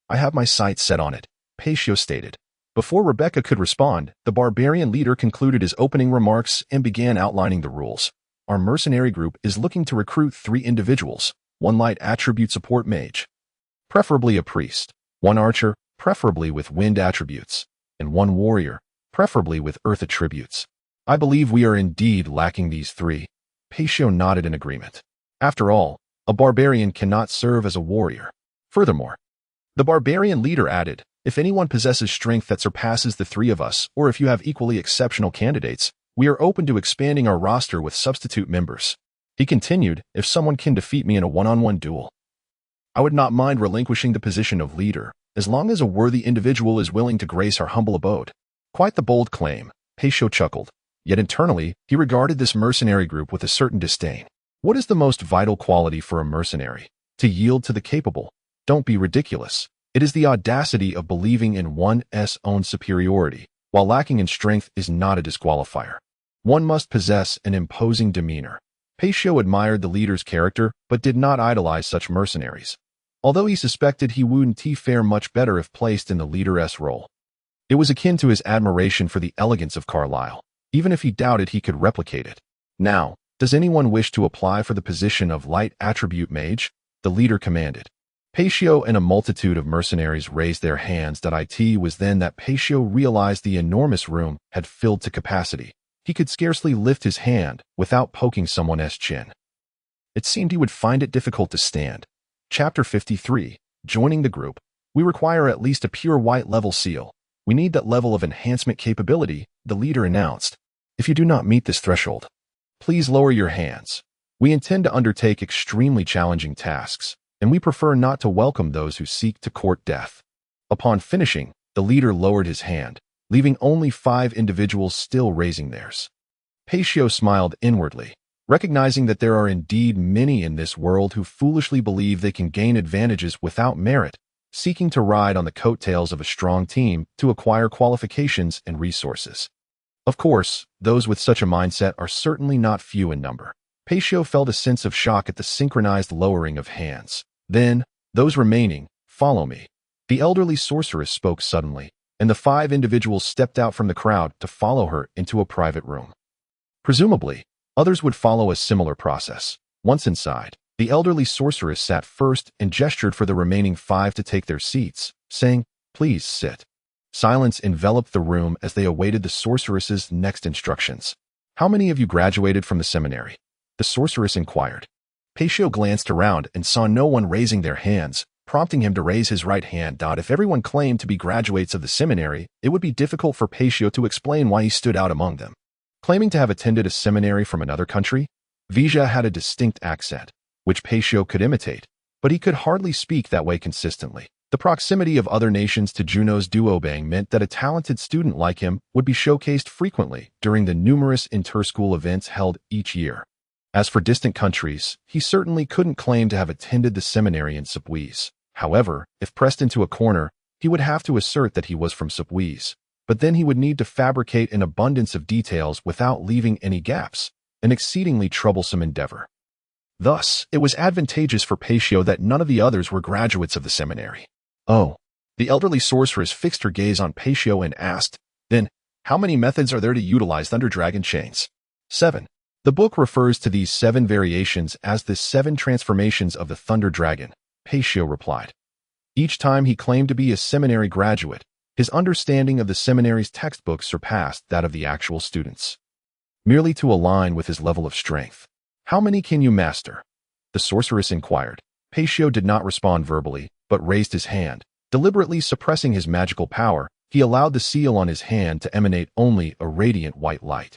I have my sights set on it, Paitio stated. Before Rebecca could respond, the barbarian leader concluded his opening remarks and began outlining the rules. Our mercenary group is looking to recruit 3 individuals, 1 light attribute support mage, preferably a priest, 1 archer, preferably with wind attributes, and 1 warrior, preferably with earth attributes. I believe we are indeed lacking these 3. Paitio nodded in agreement. After all, a barbarian cannot serve as a warrior. Furthermore, the barbarian leader added, if anyone possesses strength that surpasses the 3 of us, or if you have equally exceptional candidates, we are open to expanding our roster with substitute members. He continued, if someone can defeat me in a one-on-one duel, I would not mind relinquishing the position of leader, as long as a worthy individual is willing to grace our humble abode. Quite the bold claim, Peisho chuckled. Yet internally, he regarded this mercenary group with a certain disdain. What is the most vital quality for a mercenary? To yield to the capable. Don't be ridiculous. It is the audacity of believing in one's own superiority, while lacking in strength is not a disqualifier. One must possess an imposing demeanor. Peisho admired the leader's character, but did not idolize such mercenaries. Although he suspected he wouldn't fare much better if placed in the leader's role. It was akin to his admiration for the elegance of Carlyle, even if he doubted he could replicate it. Now, does anyone wish to apply for the position of light attribute mage? The leader commanded. Peisho and a multitude of mercenaries raised their hands. It was then that Peisho realized the enormous room had filled to capacity. He could scarcely lift his hand without poking someone's chin. It seemed he would find it difficult to stand. Chapter 53. Joining the group. We require at least a pure white level seal. We need that level of enhancement capability, the leader announced. If you do not meet this threshold, please lower your hands. We intend to undertake extremely challenging tasks, and we prefer not to welcome those who seek to court death. Upon finishing, the leader lowered his hand, leaving only 5 individuals still raising theirs. Peisho smiled inwardly, recognizing that there are indeed many in this world who foolishly believe they can gain advantages without merit, seeking to ride on the coattails of a strong team to acquire qualifications and resources. Of course, those with such a mindset are certainly not few in number. Peisho felt a sense of shock at the synchronized lowering of hands. Then, those remaining, follow me. The elderly sorceress spoke suddenly, and the 5 individuals stepped out from the crowd to follow her into a private room. Presumably, others would follow a similar process. Once inside, the elderly sorceress sat first and gestured for the remaining 5 to take their seats, saying, "Please sit." Silence enveloped the room as they awaited the sorceress's next instructions. "How many of you graduated from the seminary?" the sorceress inquired. Peisho glanced around and saw no one raising their hands, prompting him to raise his right hand. If everyone claimed to be graduates of the seminary, it would be difficult for Peisho to explain why he stood out among them. Claiming to have attended a seminary from another country, Vija had a distinct accent, which Peisho could imitate, but he could hardly speak that way consistently. The proximity of other nations to Juno's duobang meant that a talented student like him would be showcased frequently during the numerous inter-school events held each year. As for distant countries, he certainly couldn't claim to have attended the seminary in Subwise. However, if pressed into a corner, he would have to assert that he was from Subwise. But then he would need to fabricate an abundance of details without leaving any gaps, an exceedingly troublesome endeavor. Thus, it was advantageous for Peisho that none of the others were graduates of the seminary. "Oh." The elderly sorceress fixed her gaze on Peisho and asked, "Then, how many methods are there to utilize Thunder Dragon chains?" 7. The book refers to these 7 variations as the 7 transformations of the Thunder Dragon, Peisho replied. Each time he claimed to be a seminary graduate, his understanding of the seminary's textbook surpassed that of the actual students. Merely to align with his level of strength. "How many can you master?" the sorceress inquired. Peisho did not respond verbally, but raised his hand. Deliberately suppressing his magical power, he allowed the seal on his hand to emanate only a radiant white light.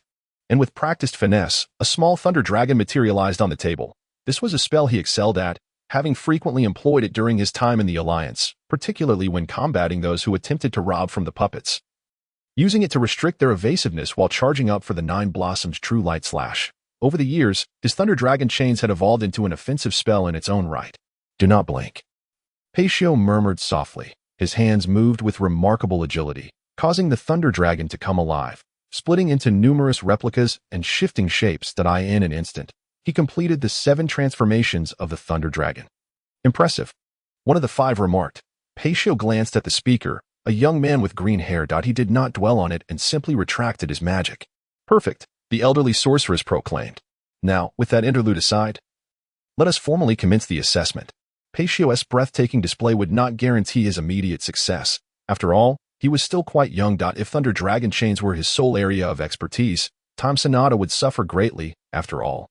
And with practiced finesse, a small thunder dragon materialized on the table. This was a spell he excelled at, having frequently employed it during his time in the Alliance, particularly when combating those who attempted to rob from the puppets. Using it to restrict their evasiveness while charging up for the 9 Blossoms True Light Slash. Over the years, his Thunder Dragon chains had evolved into an offensive spell in its own right. "Do not blink." Peisho murmured softly. His hands moved with remarkable agility, causing the Thunder Dragon to come alive, splitting into numerous replicas and shifting shapes that in an instant, he completed the 7 transformations of the Thunder Dragon. "Impressive," one of the 5 remarked. Peisho glanced at the speaker, a young man with green hair. He did not dwell on it and simply retracted his magic. "Perfect," the elderly sorceress proclaimed. "Now, with that interlude aside, let us formally commence the assessment." Peisho's breathtaking display would not guarantee his immediate success. After all, he was still quite young. If Thunder Dragon chains were his sole area of expertise, Time Sonata would suffer greatly, after all.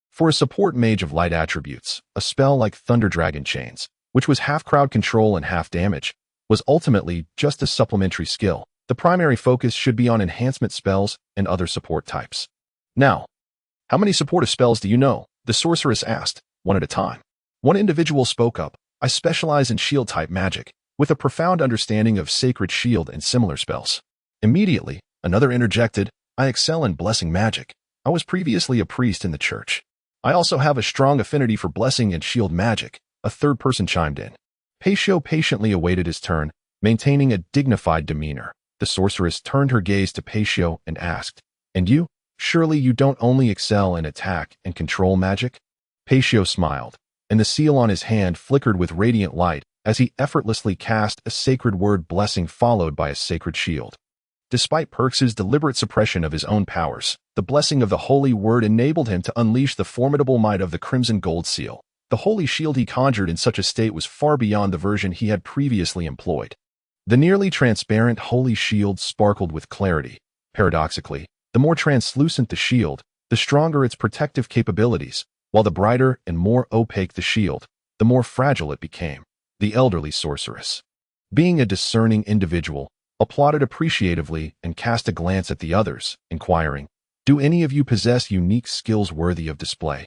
For a support mage of light attributes, a spell like Thunder Dragon chains, which was half crowd control and half damage, was ultimately just a supplementary skill. The primary focus should be on enhancement spells and other support types. "Now, how many supportive spells do you know?" the sorceress asked, one at a time. One individual spoke up. "I specialize in shield-type magic, with a profound understanding of Sacred Shield and similar spells." Immediately, another interjected, I excel in blessing magic. I was previously a priest in the church. I also have a strong affinity for blessing and shield magic, a third person chimed in. Paisho patiently awaited his turn, maintaining a dignified demeanor. The sorceress turned her gaze to Paisho and asked, And you? Surely you don't only excel in attack and control magic? Paisho smiled, and the seal on his hand flickered with radiant light as he effortlessly cast a sacred word blessing followed by a sacred shield. Despite Perks's deliberate suppression of his own powers, the blessing of the holy word enabled him to unleash the formidable might of the crimson gold seal. The holy shield he conjured in such a state was far beyond the version he had previously employed. The nearly transparent holy shield sparkled with clarity. Paradoxically, the more translucent the shield, the stronger its protective capabilities, while the brighter and more opaque the shield, the more fragile it became. The elderly sorceress, being a discerning individual, applauded appreciatively and cast a glance at the others, inquiring, Do any of you possess unique skills worthy of display?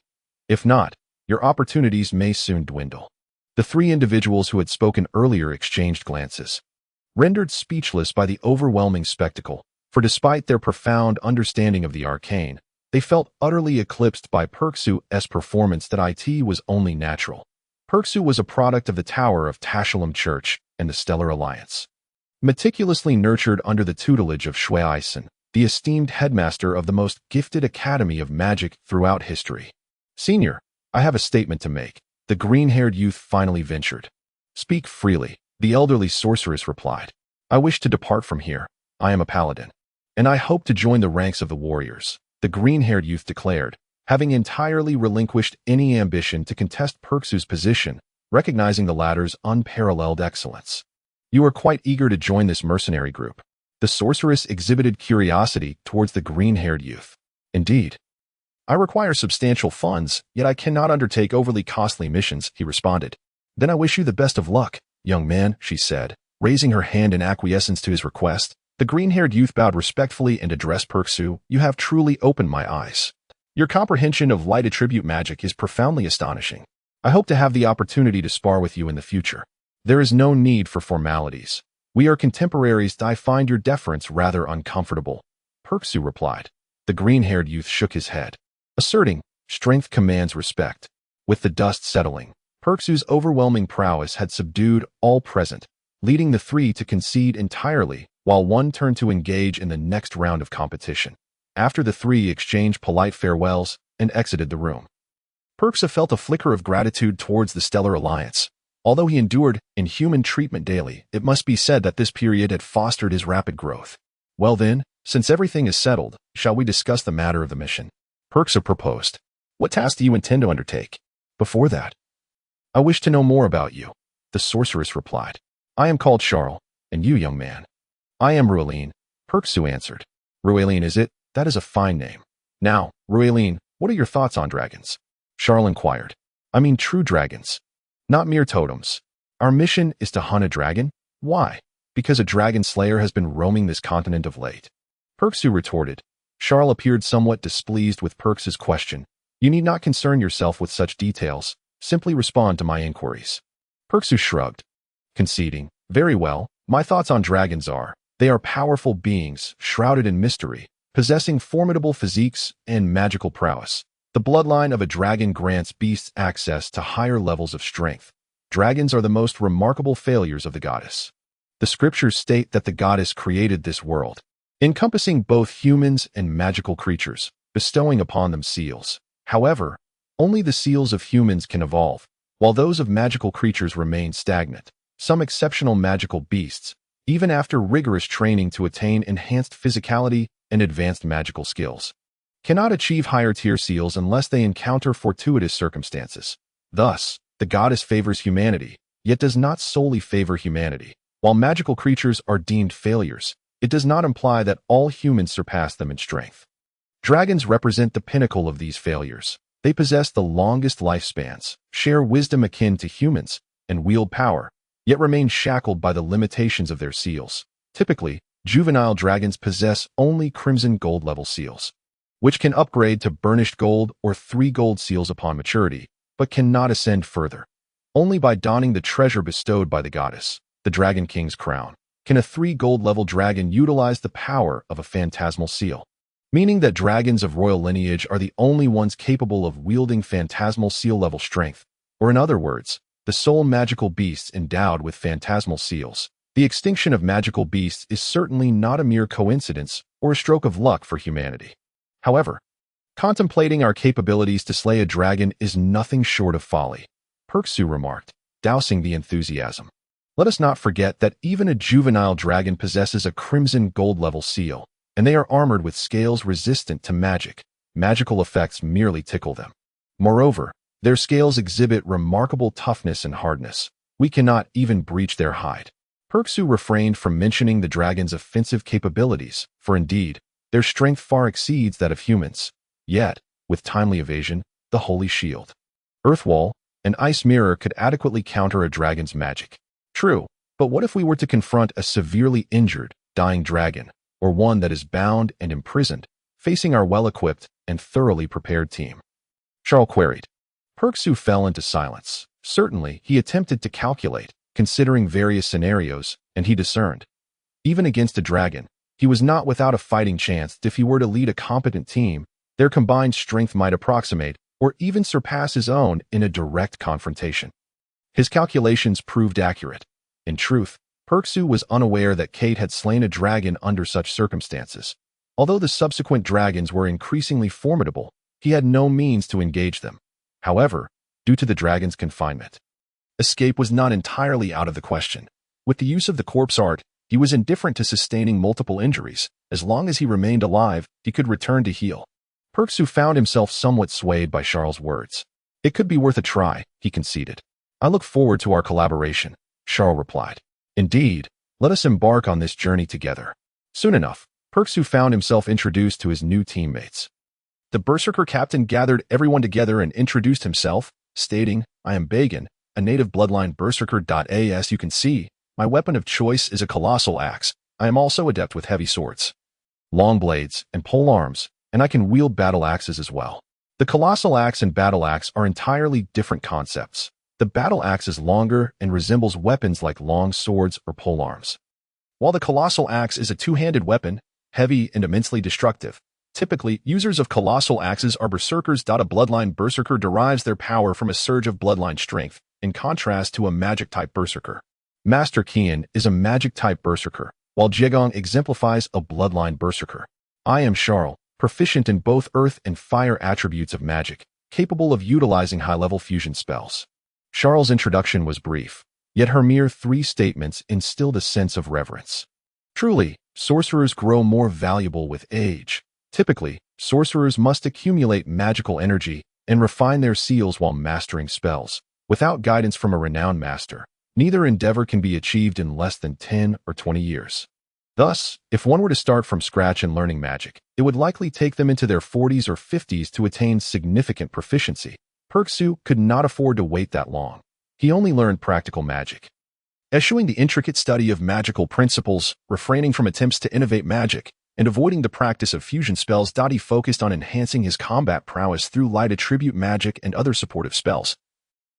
If not, your opportunities may soon dwindle. The three individuals who had spoken earlier exchanged glances, rendered speechless by the overwhelming spectacle, for despite their profound understanding of the arcane, they felt utterly eclipsed by Perksu's performance that it was only natural. Perksu was a product of the Tower of Tashalum Church and the Stellar Alliance. Meticulously nurtured under the tutelage of Shui Eisen, the esteemed headmaster of the most gifted academy of magic throughout history. Senior, I have a statement to make, the green-haired youth finally ventured. Speak freely, the elderly sorceress replied. I wish to depart from here. I am a paladin. And I hope to join the ranks of the warriors, the green-haired youth declared, having entirely relinquished any ambition to contest Perksu's position, recognizing the latter's unparalleled excellence. You are quite eager to join this mercenary group. The sorceress exhibited curiosity towards the green-haired youth. Indeed. I require substantial funds, yet I cannot undertake overly costly missions, he responded. Then I wish you the best of luck, young man, she said, raising her hand in acquiescence to his request. The green-haired youth bowed respectfully and addressed Perksu. You have truly opened my eyes. Your comprehension of light attribute magic is profoundly astonishing. I hope to have the opportunity to spar with you in the future. There is no need for formalities. We are contemporaries. I find your deference rather uncomfortable, Perksu replied. The green-haired youth shook his head, asserting, strength commands respect. With the dust settling, Perksu's overwhelming prowess had subdued all present, leading the three to concede entirely, while one turned to engage in the next round of competition. After the three exchanged polite farewells and exited the room, Perksu felt a flicker of gratitude towards the Stellar Alliance. Although he endured inhuman treatment daily, it must be said that this period had fostered his rapid growth. Well then, since everything is settled, shall we discuss the matter of the mission? Perksu proposed. What task do you intend to undertake? Before that, I wish to know more about you, the sorceress replied. I am called Charles, and you, young man? I am Rueline, Perksu answered. Rueline, is it? That is a fine name. Now, Rueline, what are your thoughts on dragons? Charles inquired. I mean true dragons. Not mere totems. Our mission is to hunt a dragon? Why? Because a dragon slayer has been roaming this continent of late. Perksu retorted. Charles appeared somewhat displeased with Perksu's question. You need not concern yourself with such details. Simply respond to my inquiries. Perksu shrugged, conceding. Very well, my thoughts on dragons are, they are powerful beings, shrouded in mystery, possessing formidable physiques and magical prowess. The bloodline of a dragon grants beasts access to higher levels of strength. Dragons are the most remarkable failures of the goddess. The scriptures state that the goddess created this world, encompassing both humans and magical creatures, bestowing upon them seals. However, only the seals of humans can evolve, while those of magical creatures remain stagnant. Some exceptional magical beasts, even after rigorous training to attain enhanced physicality and advanced magical skills, cannot achieve higher-tier seals unless they encounter fortuitous circumstances. Thus, the goddess favors humanity, yet does not solely favor humanity. While magical creatures are deemed failures, it does not imply that all humans surpass them in strength. Dragons represent the pinnacle of these failures. They possess the longest lifespans, share wisdom akin to humans, and wield power, yet remain shackled by the limitations of their seals. Typically, juvenile dragons possess only crimson gold level seals, which can upgrade to burnished gold or 3 gold seals upon maturity, but cannot ascend further, only by donning the treasure bestowed by the goddess, the Dragon King's crown. Can a 3 gold level dragon utilize the power of a phantasmal seal? Meaning that dragons of royal lineage are the only ones capable of wielding phantasmal seal level strength, or in other words, the sole magical beasts endowed with phantasmal seals. The extinction of magical beasts is certainly not a mere coincidence or a stroke of luck for humanity. However, contemplating our capabilities to slay a dragon is nothing short of folly, Perksu remarked, dousing the enthusiasm. Let us not forget that even a juvenile dragon possesses a crimson gold level seal, and they are armored with scales resistant to magic. Magical effects merely tickle them. Moreover, their scales exhibit remarkable toughness and hardness. We cannot even breach their hide. Perksu refrained from mentioning the dragon's offensive capabilities, for indeed, their strength far exceeds that of humans. Yet, with timely evasion, the Holy Shield, Earth Wall, and Ice Mirror could adequately counter a dragon's magic. True, but what if we were to confront a severely injured, dying dragon, or one that is bound and imprisoned, facing our well-equipped and thoroughly prepared team? Charles queried. Perksu fell into silence. Certainly, he attempted to calculate, considering various scenarios, and he discerned. Even against a dragon, he was not without a fighting chance. If he were to lead a competent team, their combined strength might approximate or even surpass his own in a direct confrontation. His calculations proved accurate. In truth, Perksu was unaware that Kate had slain a dragon under such circumstances. Although the subsequent dragons were increasingly formidable, he had no means to engage them. However, due to the dragon's confinement, escape was not entirely out of the question. With the use of the corpse art, he was indifferent to sustaining multiple injuries. As long as he remained alive, he could return to heal. Perksu found himself somewhat swayed by Charles' words. It could be worth a try, he conceded. I look forward to our collaboration, Charles replied. Indeed, let us embark on this journey together. Soon enough, Perksu found himself introduced to his new teammates. The Berserker captain gathered everyone together and introduced himself, stating, I am Bagan, a native bloodline berserker. As you can see, my weapon of choice is a colossal axe. I am also adept with heavy swords, long blades, and pole arms, and I can wield battle axes as well. The colossal axe and battle axe are entirely different concepts. The battle axe is longer and resembles weapons like long swords or polearms, while the colossal axe is a two-handed weapon, heavy and immensely destructive. Typically, users of colossal axes are berserkers. A bloodline berserker derives their power from a surge of bloodline strength, in contrast to a magic-type berserker. Master Kian is a magic-type berserker, while Jegong exemplifies a bloodline berserker. I am Charles, proficient in both earth and fire attributes of magic, capable of utilizing high-level fusion spells. Charles' introduction was brief, yet her mere 3 statements instilled a sense of reverence. Truly, sorcerers grow more valuable with age. Typically, sorcerers must accumulate magical energy and refine their seals while mastering spells. Without guidance from a renowned master, neither endeavor can be achieved in less than 10 or 20 years. Thus, if one were to start from scratch in learning magic, it would likely take them into their 40s or 50s to attain significant proficiency. Perksu could not afford to wait that long. He only learned practical magic, eschewing the intricate study of magical principles, refraining from attempts to innovate magic, and avoiding the practice of fusion spells. He focused on enhancing his combat prowess through light attribute magic and other supportive spells.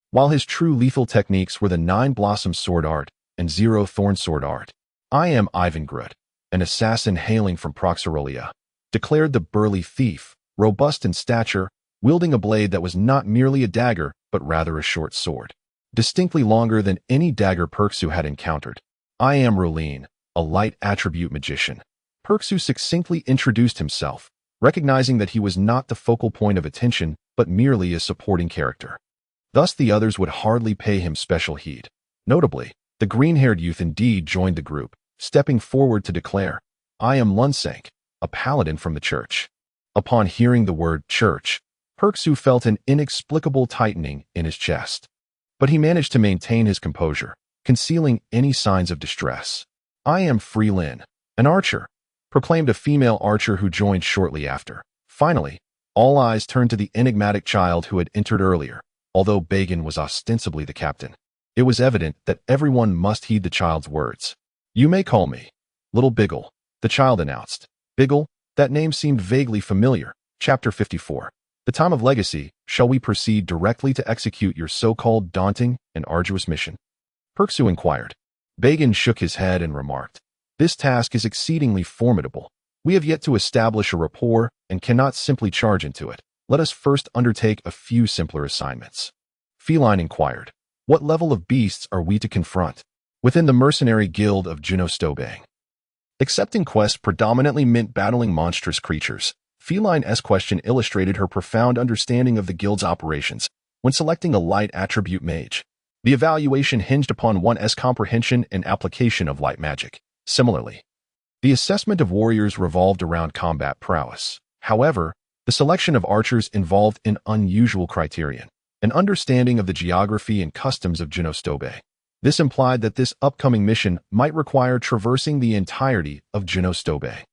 While his true lethal techniques were the 9 Blossom Sword Art and 0 Thorn Sword Art. I am Ivan Grut, an assassin hailing from Proxerolia, declared the burly thief, robust in stature, wielding a blade that was not merely a dagger, but rather a short sword, distinctly longer than any dagger Perksu had encountered. I am Rolene, a light attribute magician. Perksu succinctly introduced himself, recognizing that he was not the focal point of attention, but merely a supporting character. Thus the others would hardly pay him special heed. Notably, the green-haired youth indeed joined the group, stepping forward to declare, I am Lunsank, a paladin from the church. Upon hearing the word church, Perksu felt an inexplicable tightening in his chest. But he managed to maintain his composure, concealing any signs of distress. I am Freelin, an archer, proclaimed a female archer who joined shortly after. Finally, all eyes turned to the enigmatic child who had entered earlier, although Bagan was ostensibly the captain. It was evident that everyone must heed the child's words. You may call me Little Biggle, the child announced. Biggle, that name seemed vaguely familiar. Chapter 54. The time of legacy. Shall we proceed directly to execute your so-called daunting and arduous mission? Perksu inquired. Bagan shook his head and remarked, "This task is exceedingly formidable. We have yet to establish a rapport and cannot simply charge into it. Let us first undertake a few simpler assignments." Feline inquired, "What level of beasts are we to confront?" "Within the mercenary guild of Junostobang. Accepting quests predominantly meant battling monstrous creatures. Feline's question illustrated her profound understanding of the guild's operations when selecting a light attribute mage. The evaluation hinged upon one's comprehension and application of light magic. Similarly, the assessment of warriors revolved around combat prowess. However, the selection of archers involved an unusual criterion, an understanding of the geography and customs of Junostobang. This implied that this upcoming mission might require traversing the entirety of Junostobang.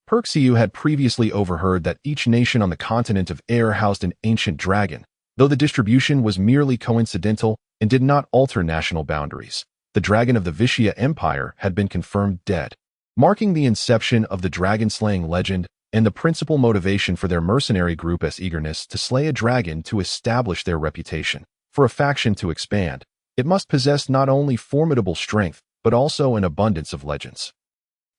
Perxiu had previously overheard that each nation on the continent of Air housed an ancient dragon, though the distribution was merely coincidental and did not alter national boundaries. The dragon of the Vishya Empire had been confirmed dead, marking the inception of the dragon-slaying legend and the principal motivation for their mercenary group's eagerness to slay a dragon to establish their reputation. For a faction to expand, it must possess not only formidable strength, but also an abundance of legends.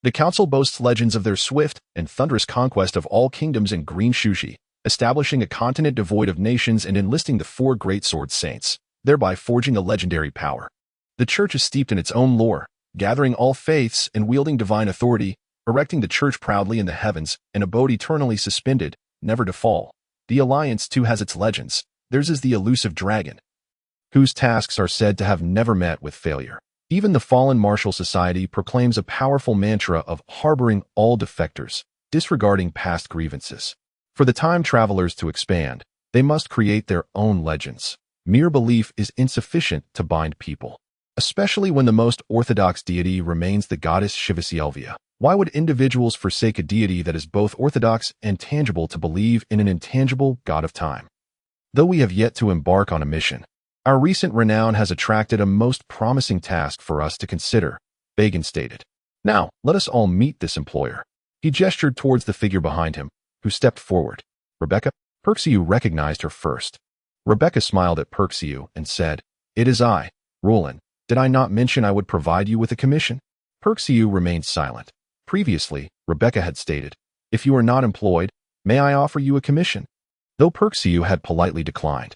The council boasts legends of their swift and thunderous conquest of all kingdoms in Green Shushi, establishing a continent devoid of nations and enlisting the 4 great sword saints, thereby forging a legendary power. The church is steeped in its own lore, gathering all faiths and wielding divine authority, erecting the church proudly in the heavens, an abode eternally suspended, never to fall. The alliance too has its legends. Theirs is the elusive dragon, whose tasks are said to have never met with failure. Even the fallen martial society proclaims a powerful mantra of harboring all defectors, disregarding past grievances. For the time travelers to expand, they must create their own legends. Mere belief is insufficient to bind people, especially when the most orthodox deity remains the goddess Shivasielvia. Why would individuals forsake a deity that is both orthodox and tangible to believe in an intangible god of time? Though we have yet to embark on a mission, our recent renown has attracted a most promising task for us to consider, Bagan stated. Now, let us all meet this employer. He gestured towards the figure behind him, who stepped forward. Rebecca? Perxiu recognized her first. Rebecca smiled at Perxiu and said, "It is I, Roland. Did I not mention I would provide you with a commission?" Perxiu remained silent. Previously, Rebecca had stated, "If you are not employed, may I offer you a commission?" Though Perxiu had politely declined,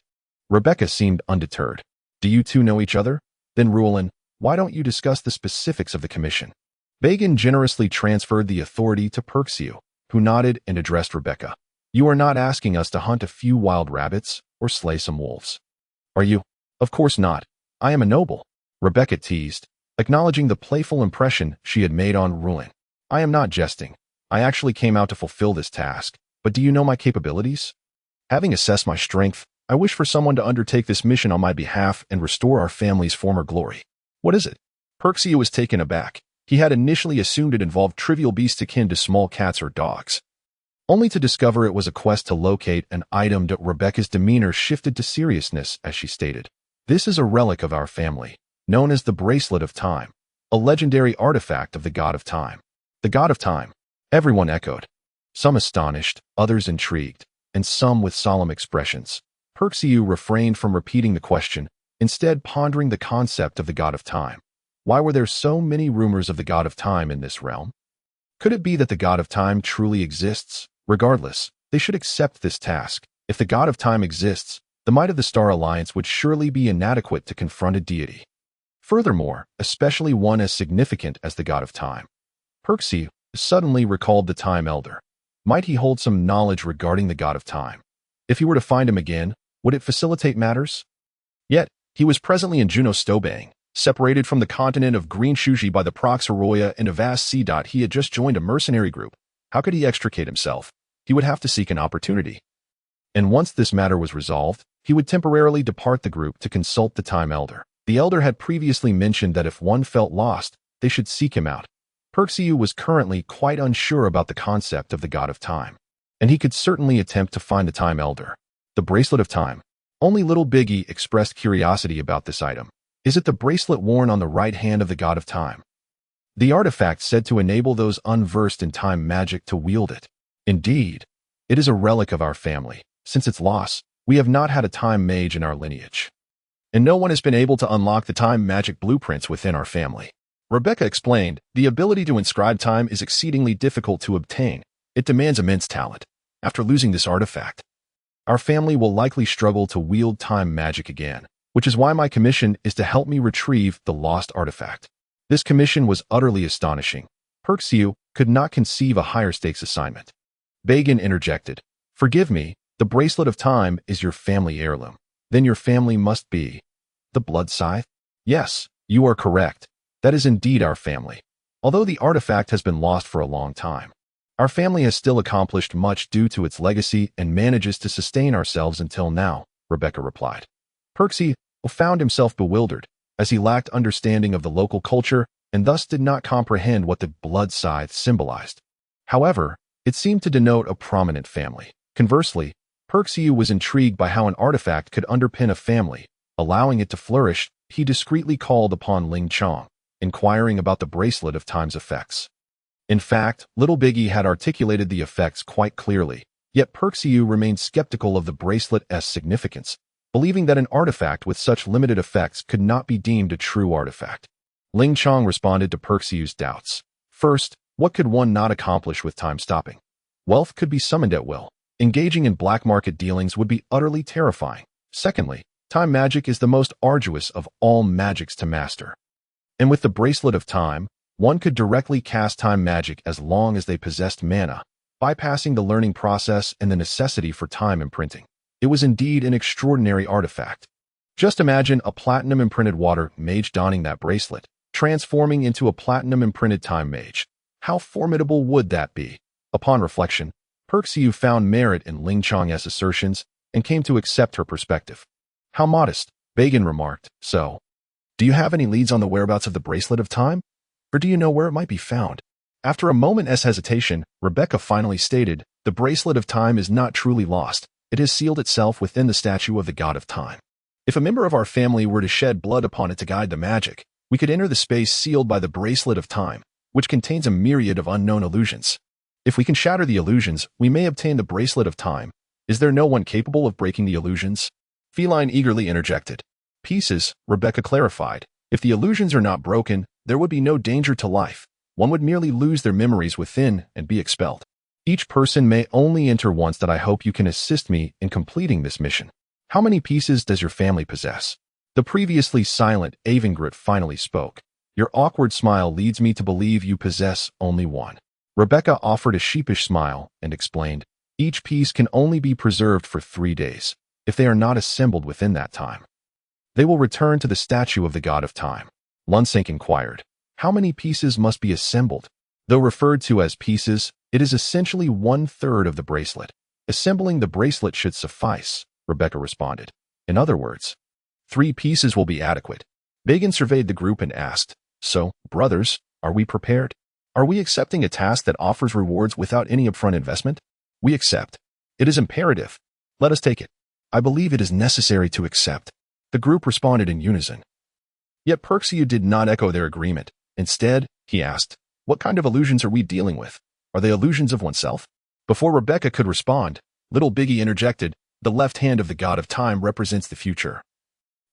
Rebecca seemed undeterred. "Do you two know each other? Then Roland, why don't you discuss the specifics of the commission?" Bagan generously transferred the authority to Perxiu, who nodded and addressed Rebecca. "You are not asking us to hunt a few wild rabbits or slay some wolves, are you?" "Of course not. I am a noble," Rebecca teased, acknowledging the playful impression she had made on Roland. "I am not jesting. I actually came out to fulfill this task, but do you know my capabilities? Having assessed my strength, I wish for someone to undertake this mission on my behalf and restore our family's former glory." "What is it?" Perxiu was taken aback. He had initially assumed it involved trivial beasts akin to small cats or dogs, only to discover it was a quest to locate an item. That Rebecca's demeanor shifted to seriousness as she stated, "This is a relic of our family, known as the Bracelet of Time, a legendary artifact of the God of Time." "The God of Time?" Everyone echoed, some astonished, others intrigued, and some with solemn expressions. Perxiu refrained from repeating the question, instead pondering the concept of the God of Time. Why were there so many rumors of the God of Time in this realm? Could it be that the God of Time truly exists? Regardless, they should accept this task. If the God of Time exists, the might of the Star Alliance would surely be inadequate to confront a deity. Furthermore, especially one as significant as the God of Time. Perxiu suddenly recalled the Time Elder. Might he hold some knowledge regarding the God of Time? If he were to find him again, would it facilitate matters? Yet, he was presently in Junostobang, separated from the continent of Green Shushi by the Prox Arroya and a vast sea. He had just joined a mercenary group. How could he extricate himself? He would have to seek an opportunity. And once this matter was resolved, he would temporarily depart the group to consult the Time Elder. The Elder had previously mentioned that if one felt lost, they should seek him out. Perxiu was currently quite unsure about the concept of the God of Time, and he could certainly attempt to find the Time Elder. The Bracelet of Time. Only little Biggie expressed curiosity about this item. Is it the bracelet worn on the right hand of the God of Time? The artifact said to enable those unversed in time magic to wield it. Indeed, it is a relic of our family. Since its loss, we have not had a time mage in our lineage, and no one has been able to unlock the time magic blueprints within our family. Rebecca explained, the ability to inscribe time is exceedingly difficult to obtain. It demands immense talent. After losing this artifact, our family will likely struggle to wield time magic again, which is why my commission is to help me retrieve the lost artifact. This commission was utterly astonishing. Perxiu could not conceive a higher stakes assignment. Bagan interjected, forgive me, the bracelet of time is your family heirloom. Then your family must be the blood scythe? Yes, you are correct. That is indeed our family. Although the artifact has been lost for a long time, our family has still accomplished much due to its legacy and manages to sustain ourselves until now, Rebecca replied. Perxiu found himself bewildered, as he lacked understanding of the local culture and thus did not comprehend what the blood scythe symbolized. However, it seemed to denote a prominent family. Conversely, Perxiu was intrigued by how an artifact could underpin a family, allowing it to flourish. He discreetly called upon Ling Chong, inquiring about the bracelet of time's effects. In fact, Little Biggie had articulated the effects quite clearly, yet Perxiu remained skeptical of the bracelet's significance, believing that an artifact with such limited effects could not be deemed a true artifact. Ling Chong responded to Perxiu's doubts. First, what could one not accomplish with time stopping? Wealth could be summoned at will. Engaging in black market dealings would be utterly terrifying. Secondly, time magic is the most arduous of all magics to master. And with the bracelet of time, one could directly cast time magic as long as they possessed mana, bypassing the learning process and the necessity for time imprinting. It was indeed an extraordinary artifact. Just imagine a platinum-imprinted water mage donning that bracelet, transforming into a platinum-imprinted time mage. How formidable would that be? Upon reflection, Perxiu found merit in Ling Chong's assertions and came to accept her perspective. How modest, Bagan remarked. So, do you have any leads on the whereabouts of the bracelet of time? Or do you know where it might be found? After a moment's hesitation, Rebecca finally stated, the bracelet of time is not truly lost. It has sealed itself within the statue of the god of time. If a member of our family were to shed blood upon it to guide the magic, we could enter the space sealed by the bracelet of time, which contains a myriad of unknown illusions. If we can shatter the illusions, we may obtain the bracelet of time. Is there no one capable of breaking the illusions? Feline eagerly interjected. Pieces, Rebecca clarified. If the illusions are not broken, there would be no danger to life. One would merely lose their memories within and be expelled. Each person may only enter once. That I hope you can assist me in completing this mission. How many pieces does your family possess? The previously silent Avengrit finally spoke. Your awkward smile leads me to believe you possess only one. Rebecca offered a sheepish smile and explained, each piece can only be preserved for 3 days. If they are not assembled within that time, they will return to the statue of the god of time. Lunsink inquired, how many pieces must be assembled? Though referred to as pieces, it is essentially 1/3 of the bracelet. Assembling the bracelet should suffice, Rebecca responded. In other words, 3 pieces will be adequate. Bagan surveyed the group and asked, so, brothers, are we prepared? Are we accepting a task that offers rewards without any upfront investment? We accept. It is imperative. Let us take it. I believe it is necessary to accept. The group responded in unison. Yet Perxiu did not echo their agreement. Instead, he asked, what kind of illusions are we dealing with? Are they illusions of oneself? Before Rebecca could respond, Little Biggie interjected, the left hand of the god of time represents the future,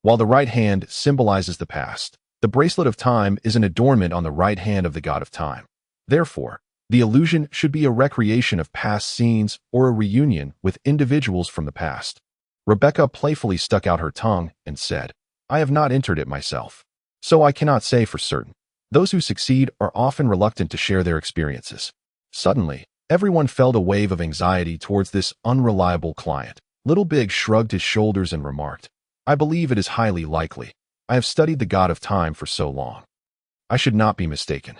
while the right hand symbolizes the past. The bracelet of time is an adornment on the right hand of the god of time. Therefore, the illusion should be a recreation of past scenes or a reunion with individuals from the past. Rebecca playfully stuck out her tongue and said, I have not entered it myself, so I cannot say for certain. Those who succeed are often reluctant to share their experiences. Suddenly, everyone felt a wave of anxiety towards this unreliable client. Little Big shrugged his shoulders and remarked, I believe it is highly likely. I have studied the god of time for so long. I should not be mistaken.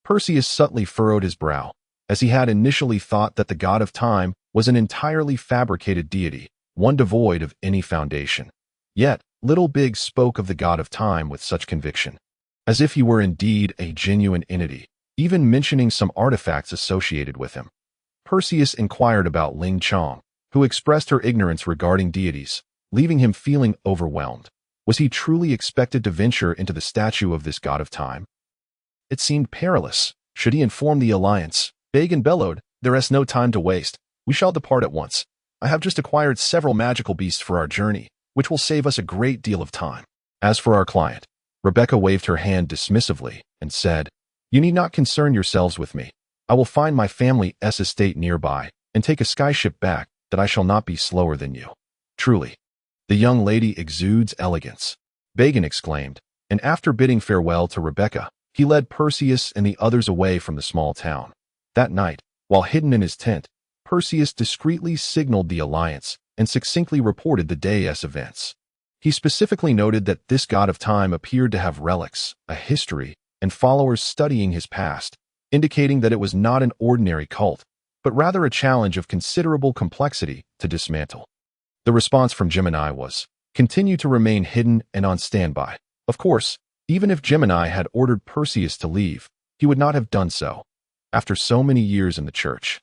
Perseus subtly furrowed his brow, as he had initially thought that the god of time was an entirely fabricated deity, one devoid of any foundation. Yet, Little Big spoke of the god of time with such conviction, as if he were indeed a genuine entity, even mentioning some artifacts associated with him. Perseus inquired about Ling Chong, who expressed her ignorance regarding deities, leaving him feeling overwhelmed. Was he truly expected to venture into the statue of this god of time? It seemed perilous. Should he inform the alliance? Bagan bellowed, there is no time to waste. We shall depart at once. I have just acquired several magical beasts for our journey, which will save us a great deal of time. As for our client, Rebecca waved her hand dismissively and said, "You need not concern yourselves with me. I will find my family's estate nearby and take a skyship back, that I shall not be slower than you." Truly, the young lady exudes elegance, Bagan exclaimed, and after bidding farewell to Rebecca, he led Perseus and the others away from the small town. That night, while hidden in his tent, Perseus discreetly signaled the alliance and succinctly reported the day's events. He specifically noted that this god of time appeared to have relics, a history, and followers studying his past, indicating that it was not an ordinary cult, but rather a challenge of considerable complexity to dismantle. The response from Gemini was, "Continue to remain hidden and on standby." Of course, even if Gemini had ordered Perseus to leave, he would not have done so, after so many years in the church.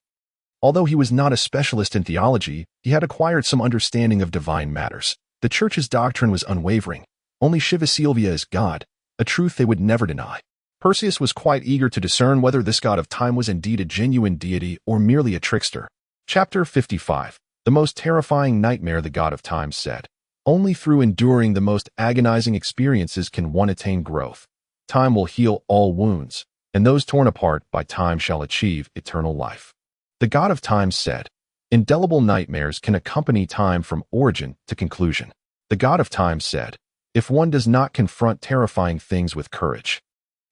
Although he was not a specialist in theology, he had acquired some understanding of divine matters. The church's doctrine was unwavering. Only Shiva Sylvia is God, a truth they would never deny. Perseus was quite eager to discern whether this god of time was indeed a genuine deity or merely a trickster. Chapter 55. The most terrifying nightmare, the god of time said. Only through enduring the most agonizing experiences can one attain growth. Time will heal all wounds, and those torn apart by time shall achieve eternal life. The god of time said, "Indelible nightmares can accompany time from origin to conclusion." The god of time said, "If one does not confront terrifying things with courage,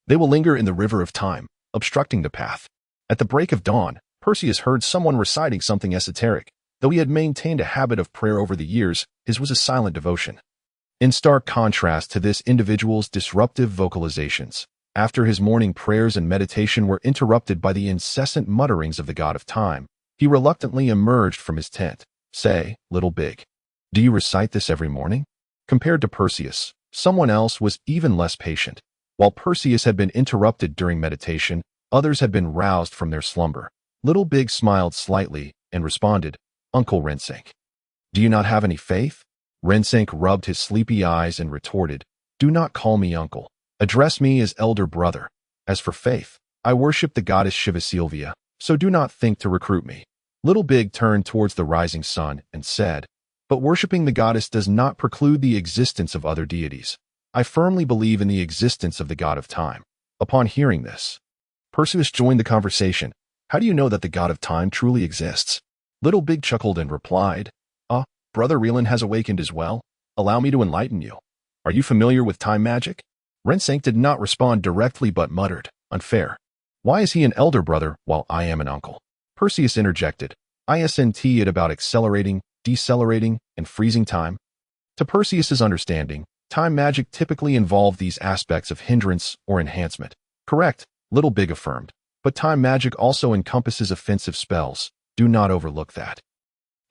they will linger in the river of time, obstructing the path." At the break of dawn, Perseus heard someone reciting something esoteric. Though he had maintained a habit of prayer over the years, his was a silent devotion. In stark contrast to this individual's disruptive vocalizations, after his morning prayers and meditation were interrupted by the incessant mutterings of the god of time, he reluctantly emerged from his tent. "Say, little big, do you recite this every morning?" Compared to Perseus, someone else was even less patient. While Perseus had been interrupted during meditation, others had been roused from their slumber. Little Big smiled slightly and responded, "Uncle Rensink, do you not have any faith?" Rensink rubbed his sleepy eyes and retorted, "Do not call me uncle. Address me as elder brother. As for faith, I worship the goddess Shiva Sylvia, so do not think to recruit me." Little Big turned towards the rising sun and said, "But worshipping the goddess does not preclude the existence of other deities. I firmly believe in the existence of the god of time." Upon hearing this, Perseus joined the conversation. "How do you know that the god of time truly exists?" Little Big chuckled and replied, Brother Relan has awakened as well. Allow me to enlighten you. Are you familiar with time magic?" Rensink did not respond directly but muttered, "Unfair. Why is he an elder brother while I am an uncle?" Perseus interjected, "Isn't it about accelerating, decelerating, and freezing time?" To Perseus's understanding, time magic typically involved these aspects of hindrance or enhancement. "Correct," Little Big affirmed, "but time magic also encompasses offensive spells. Do not overlook that.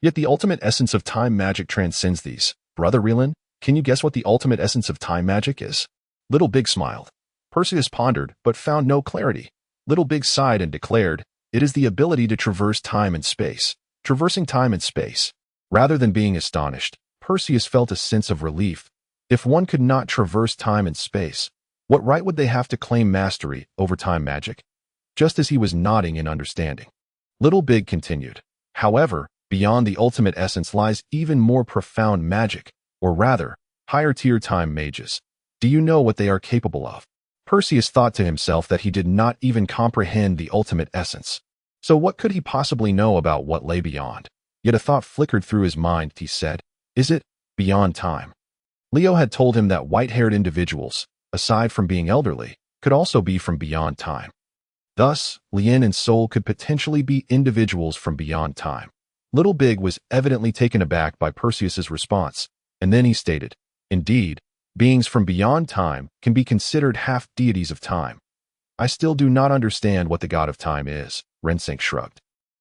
Yet the ultimate essence of time magic transcends these. Brother Relan, can you guess what the ultimate essence of time magic is?" Little Big smiled. Perseus pondered, but found no clarity. Little Big sighed and declared, "It is the ability to traverse time and space." Traversing time and space. Rather than being astonished, Perseus felt a sense of relief. If one could not traverse time and space, what right would they have to claim mastery over time magic? Just as he was nodding in understanding, Little Big continued, "However, beyond the ultimate essence lies even more profound magic, or rather, higher-tier time mages. Do you know what they are capable of?" Perseus thought to himself that he did not even comprehend the ultimate essence. So what could he possibly know about what lay beyond? Yet a thought flickered through his mind. He said, "Is it beyond time?" Leo had told him that white-haired individuals, aside from being elderly, could also be from beyond time. Thus, Lien and Sol could potentially be individuals from beyond time. Little Big was evidently taken aback by Perseus's response, and then he stated, "Indeed, beings from beyond time can be considered half-deities of time. I still do not understand what the god of time is," Rensink shrugged.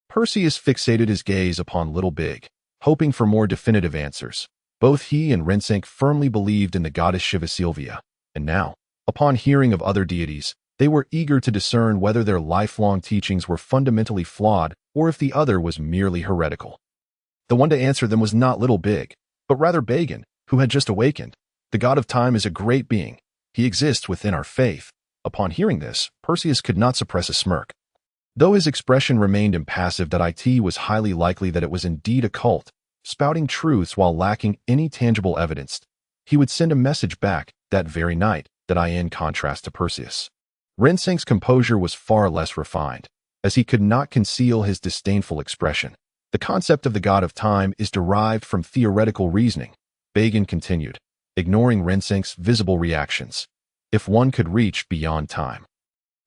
Perseus fixated his gaze upon Little Big, hoping for more definitive answers. Both he and Rensink firmly believed in the goddess Shiva Sylvia, and now, upon hearing of other deities, they were eager to discern whether their lifelong teachings were fundamentally flawed or if the other was merely heretical. The one to answer them was not Little Big, but rather Bagan, who had just awakened. "The god of time is a great being. He exists within our faith." Upon hearing this, Perseus could not suppress a smirk. Though his expression remained impassive, that it was highly likely that it was indeed a cult, spouting truths while lacking any tangible evidence. He would send a message back that very night, that in contrast to Perseus. Rinsink's composure was far less refined, as he could not conceal his disdainful expression. The concept of the god of time is derived from theoretical reasoning, Bagan continued, ignoring Rinsink's visible reactions. If one could reach beyond time,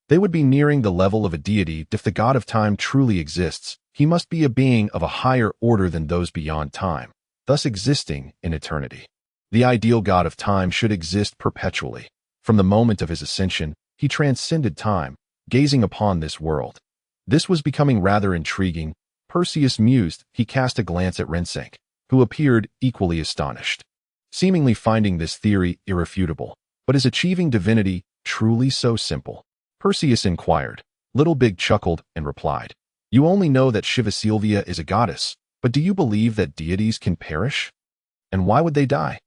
they would be nearing the level of a deity. If the god of time truly exists, he must be a being of a higher order than those beyond time, thus existing in eternity. The ideal god of time should exist perpetually. From the moment of his ascension, he transcended time, gazing upon this world. This was becoming rather intriguing. Perseus mused. He cast a glance at Rinsink, who appeared equally astonished, seemingly finding this theory irrefutable. But is achieving divinity truly so simple? Perseus inquired. Little Big chuckled and replied, "You only know that Shiva-Sylvia is a goddess, but do you believe that deities can perish? And why would they die?"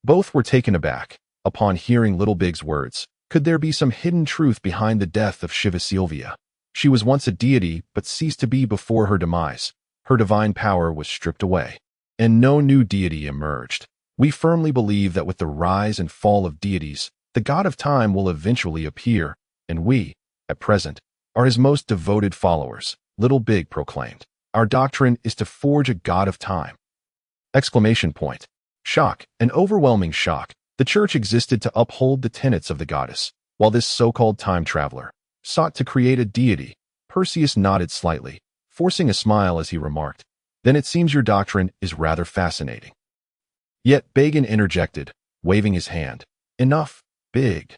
Both were taken aback. Upon hearing Little Big's words, could there be some hidden truth behind the death of Shiva-Sylvia? She was once a deity, but ceased to be before her demise. Her divine power was stripped away, and no new deity emerged. We firmly believe that with the rise and fall of deities, the god of time will eventually appear, and we, at present, are his most devoted followers, Little Big proclaimed. Our doctrine is to forge a god of time! Exclamation point. Shock, an overwhelming shock. The church existed to uphold the tenets of the goddess, while this so-called time traveler sought to create a deity. Perseus nodded slightly, forcing a smile as he remarked, "Then it seems your doctrine is rather fascinating." Yet Bagan interjected, waving his hand. "Enough, Big.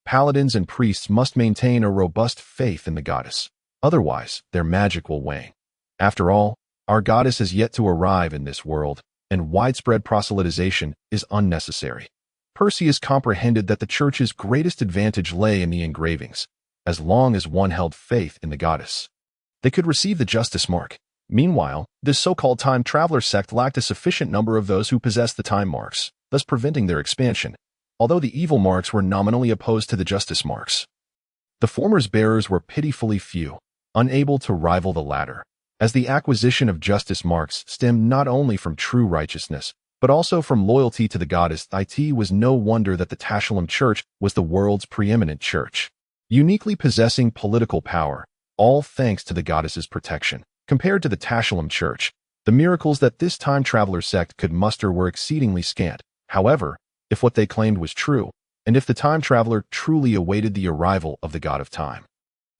Paladins and priests must maintain a robust faith in the goddess. Otherwise, their magic will wane. After all, our goddess has yet to arrive in this world, and widespread proselytization is unnecessary." Perseus comprehended that the church's greatest advantage lay in the engravings. As long as one held faith in the goddess, they could receive the justice mark. Meanwhile, this so-called time traveler sect lacked a sufficient number of those who possessed the time marks, thus preventing their expansion, although the evil marks were nominally opposed to the justice marks. The former's bearers were pitifully few, unable to rival the latter, as the acquisition of justice marks stemmed not only from true righteousness, but also from loyalty to the goddess. It was no wonder that the Tashalam Church was the world's preeminent church, uniquely possessing political power, all thanks to the goddess's protection. Compared to the Tashalam Church, the miracles that this time traveler sect could muster were exceedingly scant. However, if what they claimed was true, and if the time traveler truly awaited the arrival of the god of time,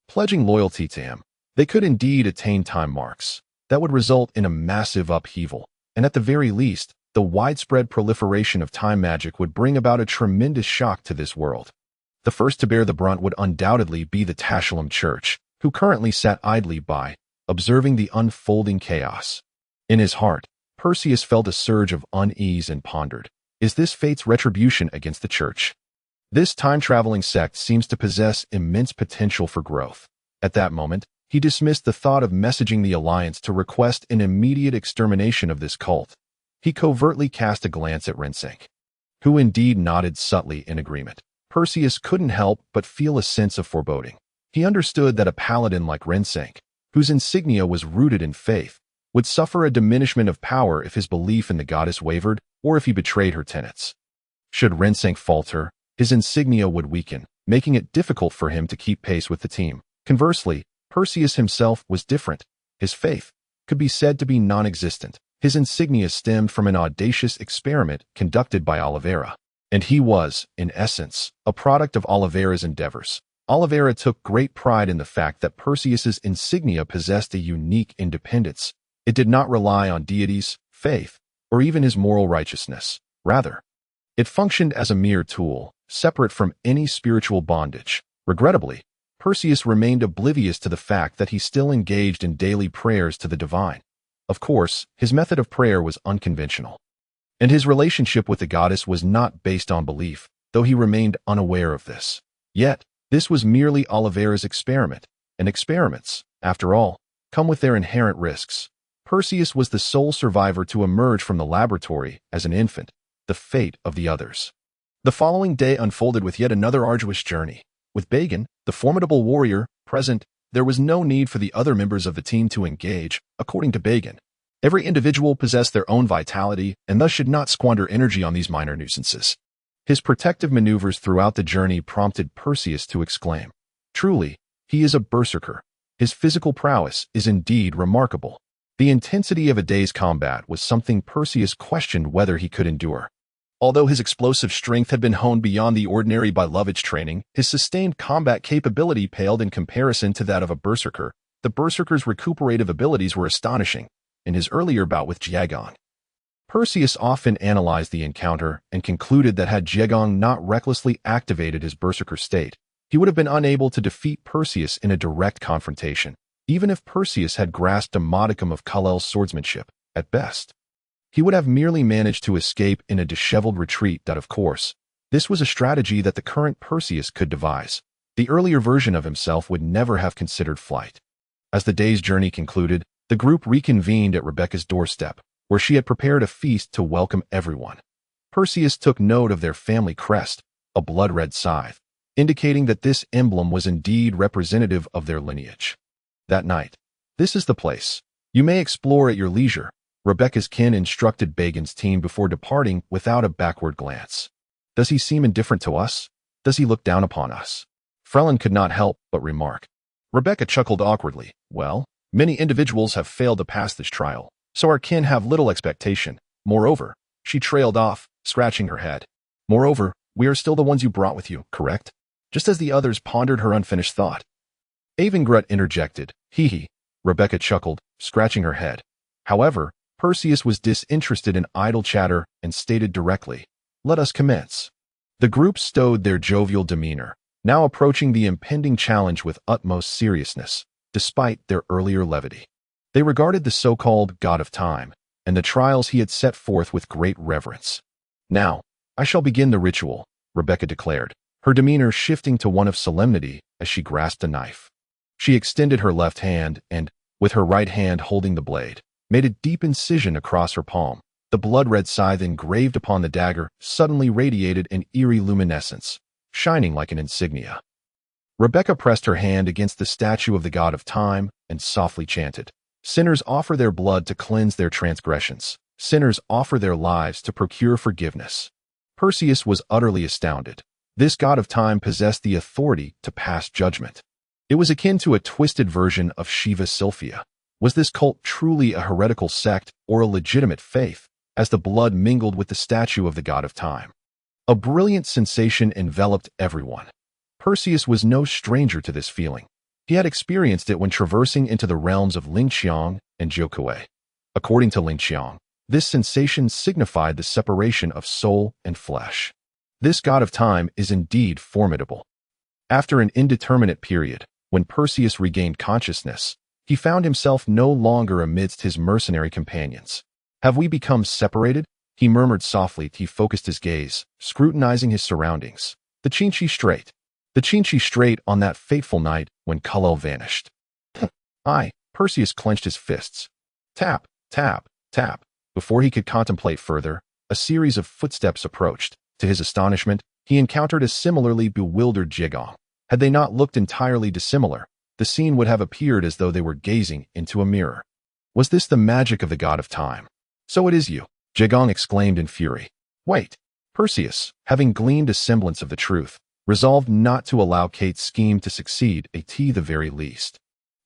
pledging loyalty to him, they could indeed attain time marks. That would result in a massive upheaval, and at the very least, the widespread proliferation of time magic would bring about a tremendous shock to this world. The first to bear the brunt would undoubtedly be the Tashalam Church, who currently sat idly by, observing the unfolding chaos. In his heart, Perseus felt a surge of unease and pondered, is this fate's retribution against the church? This time-traveling sect seems to possess immense potential for growth. At that moment, he dismissed the thought of messaging the Alliance to request an immediate extermination of this cult. He covertly cast a glance at Rinsink, who indeed nodded subtly in agreement. Perseus couldn't help but feel a sense of foreboding. He understood that a paladin like Rinsink, whose insignia was rooted in faith, would suffer a diminishment of power if his belief in the goddess wavered or if he betrayed her tenets. Should Rinsink falter, his insignia would weaken, making it difficult for him to keep pace with the team. Conversely, Perseus himself was different. His faith could be said to be non-existent. His insignia stemmed from an audacious experiment conducted by Oliveira, and he was, in essence, a product of Oliveira's endeavors. Oliveira took great pride in the fact that Perseus's insignia possessed a unique independence. It did not rely on deities, faith, or even his moral righteousness. Rather, it functioned as a mere tool, separate from any spiritual bondage. Regrettably, Perseus remained oblivious to the fact that he still engaged in daily prayers to the divine. Of course, his method of prayer was unconventional, and his relationship with the goddess was not based on belief, though he remained unaware of this. Yet, this was merely Oliveira's experiment, and experiments, after all, come with their inherent risks. Perseus was the sole survivor to emerge from the laboratory as an infant, the fate of the others. The following day unfolded with yet another arduous journey. With Bagan, the formidable warrior, present, there was no need for the other members of the team to engage. According to Bagan, every individual possessed their own vitality and thus should not squander energy on these minor nuisances. His protective maneuvers throughout the journey prompted Perseus to exclaim, "Truly, he is a berserker. His physical prowess is indeed remarkable." The intensity of a day's combat was something Perseus questioned whether he could endure. Although his explosive strength had been honed beyond the ordinary by Lovett's training, his sustained combat capability paled in comparison to that of a berserker. The berserker's recuperative abilities were astonishing. In his earlier bout with Jiagong, Perseus often analyzed the encounter and concluded that had Jiagong not recklessly activated his berserker state, he would have been unable to defeat Perseus in a direct confrontation, even if Perseus had grasped a modicum of Kal-El's swordsmanship. At best, he would have merely managed to escape in a disheveled retreat that, of course, this was a strategy that the current Perseus could devise. The earlier version of himself would never have considered flight. As the day's journey concluded, the group reconvened at Rebecca's doorstep, where she had prepared a feast to welcome everyone. Perseus took note of their family crest, a blood-red scythe, indicating that this emblem was indeed representative of their lineage. That night, "This is the place. You may explore at your leisure," Rebecca's kin instructed Bagan's team before departing without a backward glance. "Does he seem indifferent to us? Does he look down upon us?" Frelin could not help but remark. Rebecca chuckled awkwardly. "Well, many individuals have failed to pass this trial, so our kin have little expectation. Moreover," she trailed off, scratching her head. "Moreover, we are still the ones you brought with you, correct?" Just as the others pondered her unfinished thought, Avengret interjected. "Hee." Rebecca chuckled, scratching her head. However, Perseus was disinterested in idle chatter and stated directly, "Let us commence." The group stowed their jovial demeanor, now approaching the impending challenge with utmost seriousness, despite their earlier levity. They regarded the so-called God of Time and the trials he had set forth with great reverence. "Now, I shall begin the ritual," Rebecca declared, her demeanor shifting to one of solemnity as she grasped a knife. She extended her left hand and, with her right hand holding the blade, made a deep incision across her palm. The blood-red scythe engraved upon the dagger suddenly radiated an eerie luminescence, shining like an insignia. Rebecca pressed her hand against the statue of the God of Time and softly chanted, "Sinners offer their blood to cleanse their transgressions. Sinners offer their lives to procure forgiveness." Perseus was utterly astounded. This God of Time possessed the authority to pass judgment. It was akin to a twisted version of Shiva Sylphia. Was this cult truly a heretical sect or a legitimate faith, as the blood mingled with the statue of the God of Time? A brilliant sensation enveloped everyone. Perseus was no stranger to this feeling. He had experienced it when traversing into the realms of Lingqiang and Jiuke. According to Lingqiang, this sensation signified the separation of soul and flesh. This God of Time is indeed formidable. After an indeterminate period, when Perseus regained consciousness, he found himself no longer amidst his mercenary companions. "Have we become separated?" he murmured softly. He focused his gaze, scrutinizing his surroundings. The Qinshi Strait on that fateful night when Kal-El vanished. Perseus clenched his fists. Tap, tap, tap. Before he could contemplate further, a series of footsteps approached. To his astonishment, he encountered a similarly bewildered Jiagong. Had they not looked entirely dissimilar, the scene would have appeared as though they were gazing into a mirror. Was this the magic of the God of Time? "So it is you," Jiagong exclaimed in fury. "Wait." Perseus, having gleaned a semblance of the truth, resolved not to allow Kate's scheme to succeed at the very least.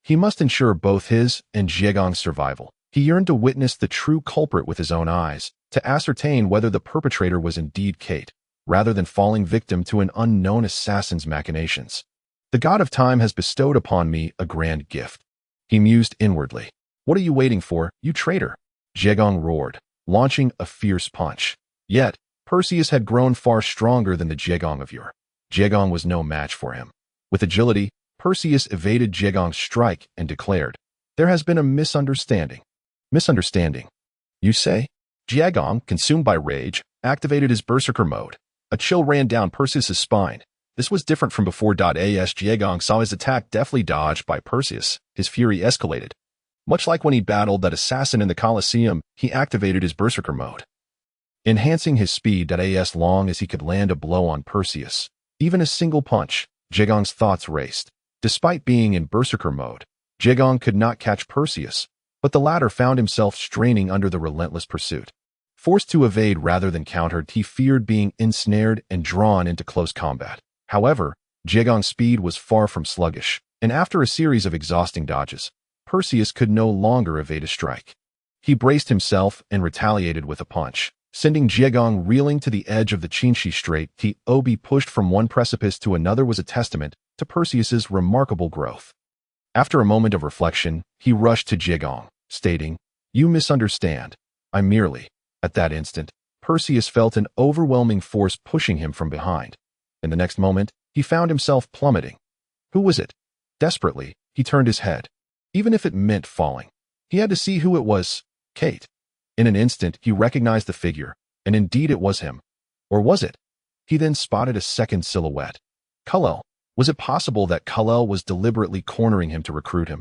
He must ensure both his and Jiagong's survival. He yearned to witness the true culprit with his own eyes, to ascertain whether the perpetrator was indeed Kate, rather than falling victim to an unknown assassin's machinations. "The God of Time has bestowed upon me a grand gift," he mused inwardly. "What are you waiting for, you traitor?" Jiagong roared, launching a fierce punch. Yet, Perseus had grown far stronger than the Jiagong of yore. Jiagong was no match for him. With agility, Perseus evaded Jiagong's strike and declared, "There has been a misunderstanding." "Misunderstanding, you say?" Jiagong, consumed by rage, activated his berserker mode. A chill ran down Perseus's spine. This was different from before. As Jiagong saw his attack deftly dodged by Perseus, his fury escalated. Much like when he battled that assassin in the Colosseum, he activated his berserker mode, enhancing his speed as long as he could land a blow on Perseus. Even a single punch. Jiagong's thoughts raced. Despite being in berserker mode, Jiagong could not catch Perseus, but the latter found himself straining under the relentless pursuit. Forced to evade rather than counter, he feared being ensnared and drawn into close combat. However, Jiegong's speed was far from sluggish, and after a series of exhausting dodges, Perseus could no longer evade a strike. He braced himself and retaliated with a punch, sending Jiegong reeling to the edge of the Qinshi Strait. The Obi pushed from one precipice to another was a testament to Perseus's remarkable growth. After a moment of reflection, he rushed to Jiegong, stating, "You misunderstand. I merely..." At that instant, Perseus felt an overwhelming force pushing him from behind. In the next moment, he found himself plummeting. Who was it? Desperately, he turned his head. Even if it meant falling, he had to see who it was. Kate. In an instant, he recognized the figure, and indeed it was him. Or was it? He then spotted a second silhouette. Kal-El. Was it possible that Kal-El was deliberately cornering him to recruit him?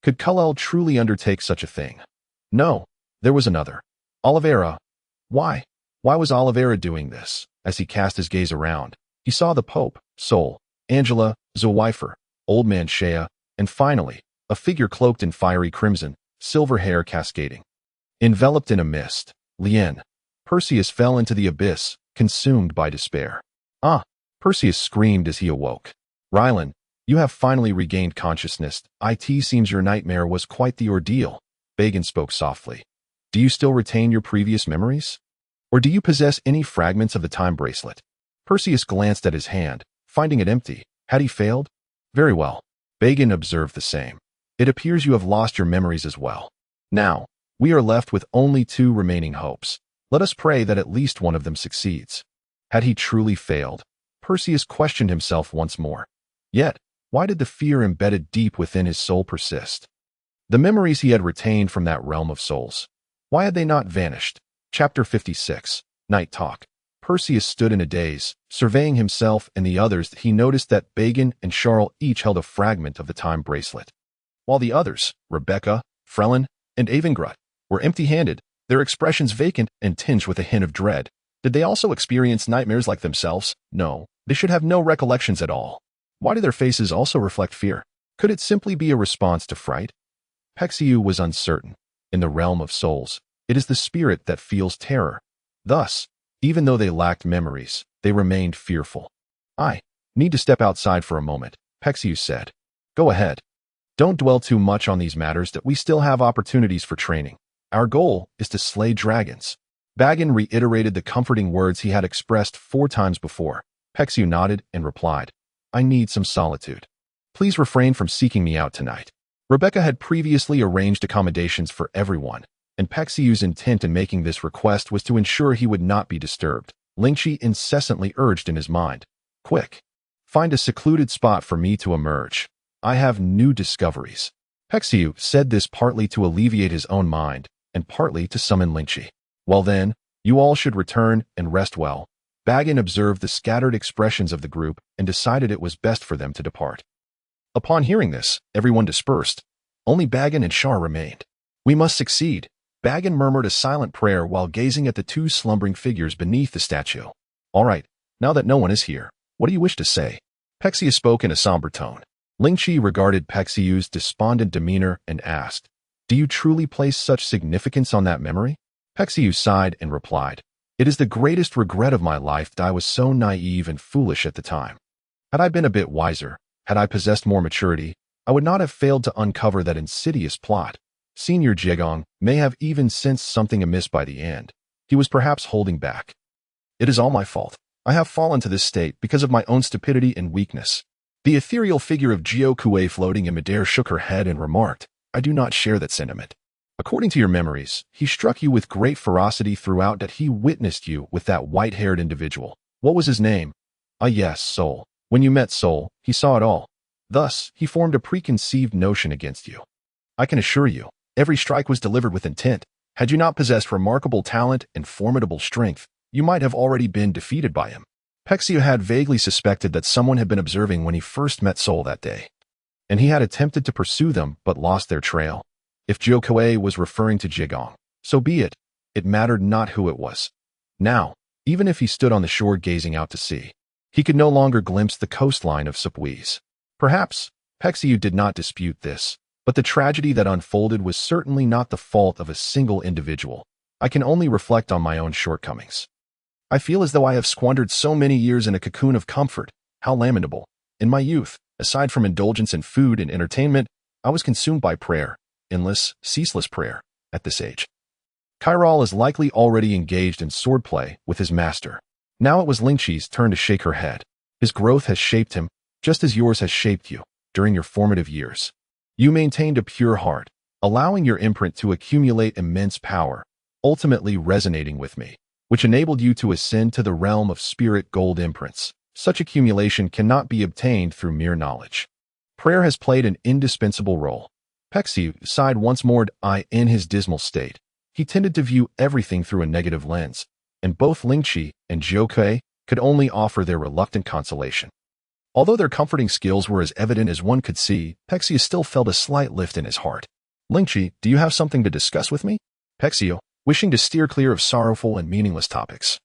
Could Kal-El truly undertake such a thing? No, there was another. Oliveira. Why? Why was Oliveira doing this? As he cast his gaze around, he saw the Pope, Sol, Angela, Zowifer, Old Man Shea, and finally, a figure cloaked in fiery crimson, silver hair cascading. Enveloped in a mist, Lien. Perseus fell into the abyss, consumed by despair. Ah! Perseus screamed as he awoke. Rylan, you have finally regained consciousness. It seems your nightmare was quite the ordeal. Bagan spoke softly. Do you still retain your previous memories? Or do you possess any fragments of the time bracelet? Perseus glanced at his hand, finding it empty. Had he failed? Very well. Bagan observed the same. It appears you have lost your memories as well. Now, we are left with only two remaining hopes. Let us pray that at least one of them succeeds. Had he truly failed? Perseus questioned himself once more. Yet, why did the fear embedded deep within his soul persist? The memories he had retained from that realm of souls. Why had they not vanished? Chapter 56. Night Talk. Perseus stood in a daze, surveying himself and the others. He noticed that Bagan and Charles each held a fragment of the time bracelet, while the others, Rebecca, Frelin, and Avengrat, were empty-handed, their expressions vacant and tinged with a hint of dread. Did they also experience nightmares like themselves? No, they should have no recollections at all. Why do their faces also reflect fear? Could it simply be a response to fright? Pexiu was uncertain. In the realm of souls, it is the spirit that feels terror. Thus, even though they lacked memories, they remained fearful. I need to step outside for a moment, Pexiu said. Go ahead. Don't dwell too much on these matters, that we still have opportunities for training. Our goal is to slay dragons. Bagan reiterated the comforting words he had expressed 4 times before. Pexiu nodded and replied, I need some solitude. Please refrain from seeking me out tonight. Rebecca had previously arranged accommodations for everyone, and Pexiu's intent in making this request was to ensure he would not be disturbed. Lingxi incessantly urged in his mind, Quick, find a secluded spot for me to emerge. I have new discoveries. Pexiu said this partly to alleviate his own mind, and partly to summon Lingxi. Well then, you all should return and rest well. Bagan observed the scattered expressions of the group and decided it was best for them to depart. Upon hearing this, everyone dispersed. Only Bagan and Shar remained. We must succeed. Bagan murmured a silent prayer while gazing at the 2 slumbering figures beneath the statue. All right, now that no one is here, what do you wish to say? Pexiu spoke in a somber tone. Lingxi regarded Pexiu's despondent demeanor and asked, Do you truly place such significance on that memory? Pexiu sighed and replied, It is the greatest regret of my life that I was so naive and foolish at the time. Had I been a bit wiser, had I possessed more maturity, I would not have failed to uncover that insidious plot. Senior Jiegong may have even sensed something amiss by the end. He was perhaps holding back. It is all my fault. I have fallen to this state because of my own stupidity and weakness. The ethereal figure of Jiao Kuei floating in midair shook her head and remarked, I do not share that sentiment. According to your memories, he struck you with great ferocity throughout, that he witnessed you with that white-haired individual. What was his name? Ah yes, Sol. When you met Sol, he saw it all. Thus, he formed a preconceived notion against you. I can assure you, every strike was delivered with intent. Had you not possessed remarkable talent and formidable strength, you might have already been defeated by him. Pexiu had vaguely suspected that someone had been observing when he first met Sol that day, and he had attempted to pursue them but lost their trail. If Jiao Kuei was referring to Jiegong, so be it. It mattered not who it was. Now, even if he stood on the shore gazing out to sea, he could no longer glimpse the coastline of Sepui's. Perhaps, Pexiu did not dispute this, but the tragedy that unfolded was certainly not the fault of a single individual. I can only reflect on my own shortcomings. I feel as though I have squandered so many years in a cocoon of comfort. How lamentable. In my youth, aside from indulgence in food and entertainment, I was consumed by prayer, endless, ceaseless prayer, at this age. Chiral is likely already engaged in swordplay with his master. Now it was Lingqi's turn to shake her head. His growth has shaped him, just as yours has shaped you, during your formative years. You maintained a pure heart, allowing your imprint to accumulate immense power, ultimately resonating with me, which enabled you to ascend to the realm of spirit gold imprints. Such accumulation cannot be obtained through mere knowledge. Prayer has played an indispensable role. Pexiu sighed once more. In his dismal state, he tended to view everything through a negative lens, and both Lingqi and Jiuke could only offer their reluctant consolation. Although their comforting skills were as evident as one could see, Pexiu still felt a slight lift in his heart. Lingqi, do you have something to discuss with me? Pexiu, wishing to steer clear of sorrowful and meaningless topics,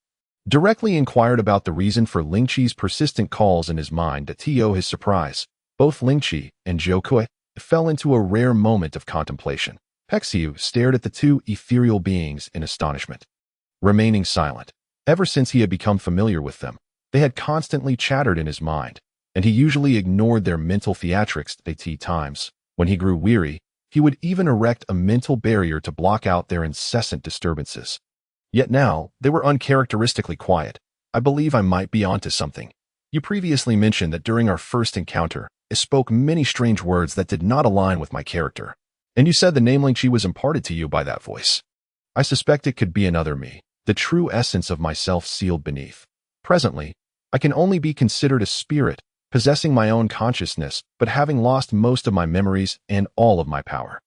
directly inquired about the reason for Lingqi's persistent calls in his mind. To his surprise, both Lingqi and Jiuke fell into a rare moment of contemplation. Pexiu stared at the two ethereal beings in astonishment, remaining silent. Ever since he had become familiar with them, they had constantly chattered in his mind, and he usually ignored their mental theatrics at times. When he grew weary, he would even erect a mental barrier to block out their incessant disturbances. Yet now, they were uncharacteristically quiet. I believe I might be onto something. You previously mentioned that during our first encounter, I spoke many strange words that did not align with my character. And you said the name Lingqi was imparted to you by that voice. I suspect it could be another me, the true essence of myself sealed beneath. Presently, I can only be considered a spirit, possessing my own consciousness, but having lost most of my memories and all of my power.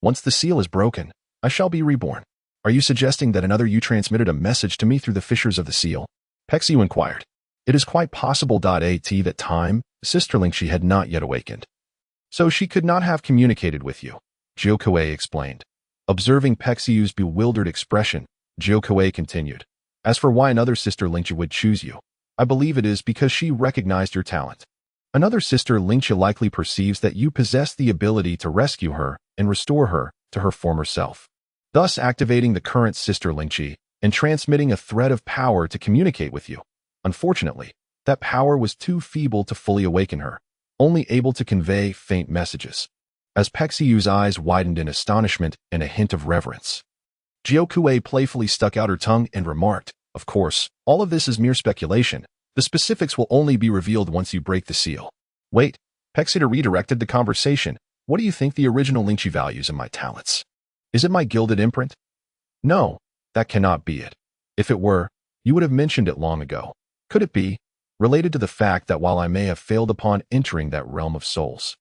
Once the seal is broken, I shall be reborn. Are you suggesting that another you transmitted a message to me through the fissures of the seal? Pexiu inquired. It is quite possible. That time, Sister Lingqi had not yet awakened, so she could not have communicated with you, Jiuke explained. Observing Pexiu's bewildered expression, Jiuke continued. As for why another Sister Lingqi would choose you, I believe it is because she recognized your talent. Another Sister Lingqi likely perceives that you possess the ability to rescue her and restore her to her former self, thus activating the current Sister Lingqi and transmitting a thread of power to communicate with you. Unfortunately, that power was too feeble to fully awaken her, only able to convey faint messages. As Pexiu's eyes widened in astonishment and a hint of reverence, Jiuke playfully stuck out her tongue and remarked, of course, all of this is mere speculation. The specifics will only be revealed once you break the seal. Wait, Pexiu redirected the conversation. What do you think the original Lingqi values in my talents? Is it my gilded imprint? No, that cannot be it. If it were, you would have mentioned it long ago. Could it be related to the fact that while I may have failed upon entering that realm of souls,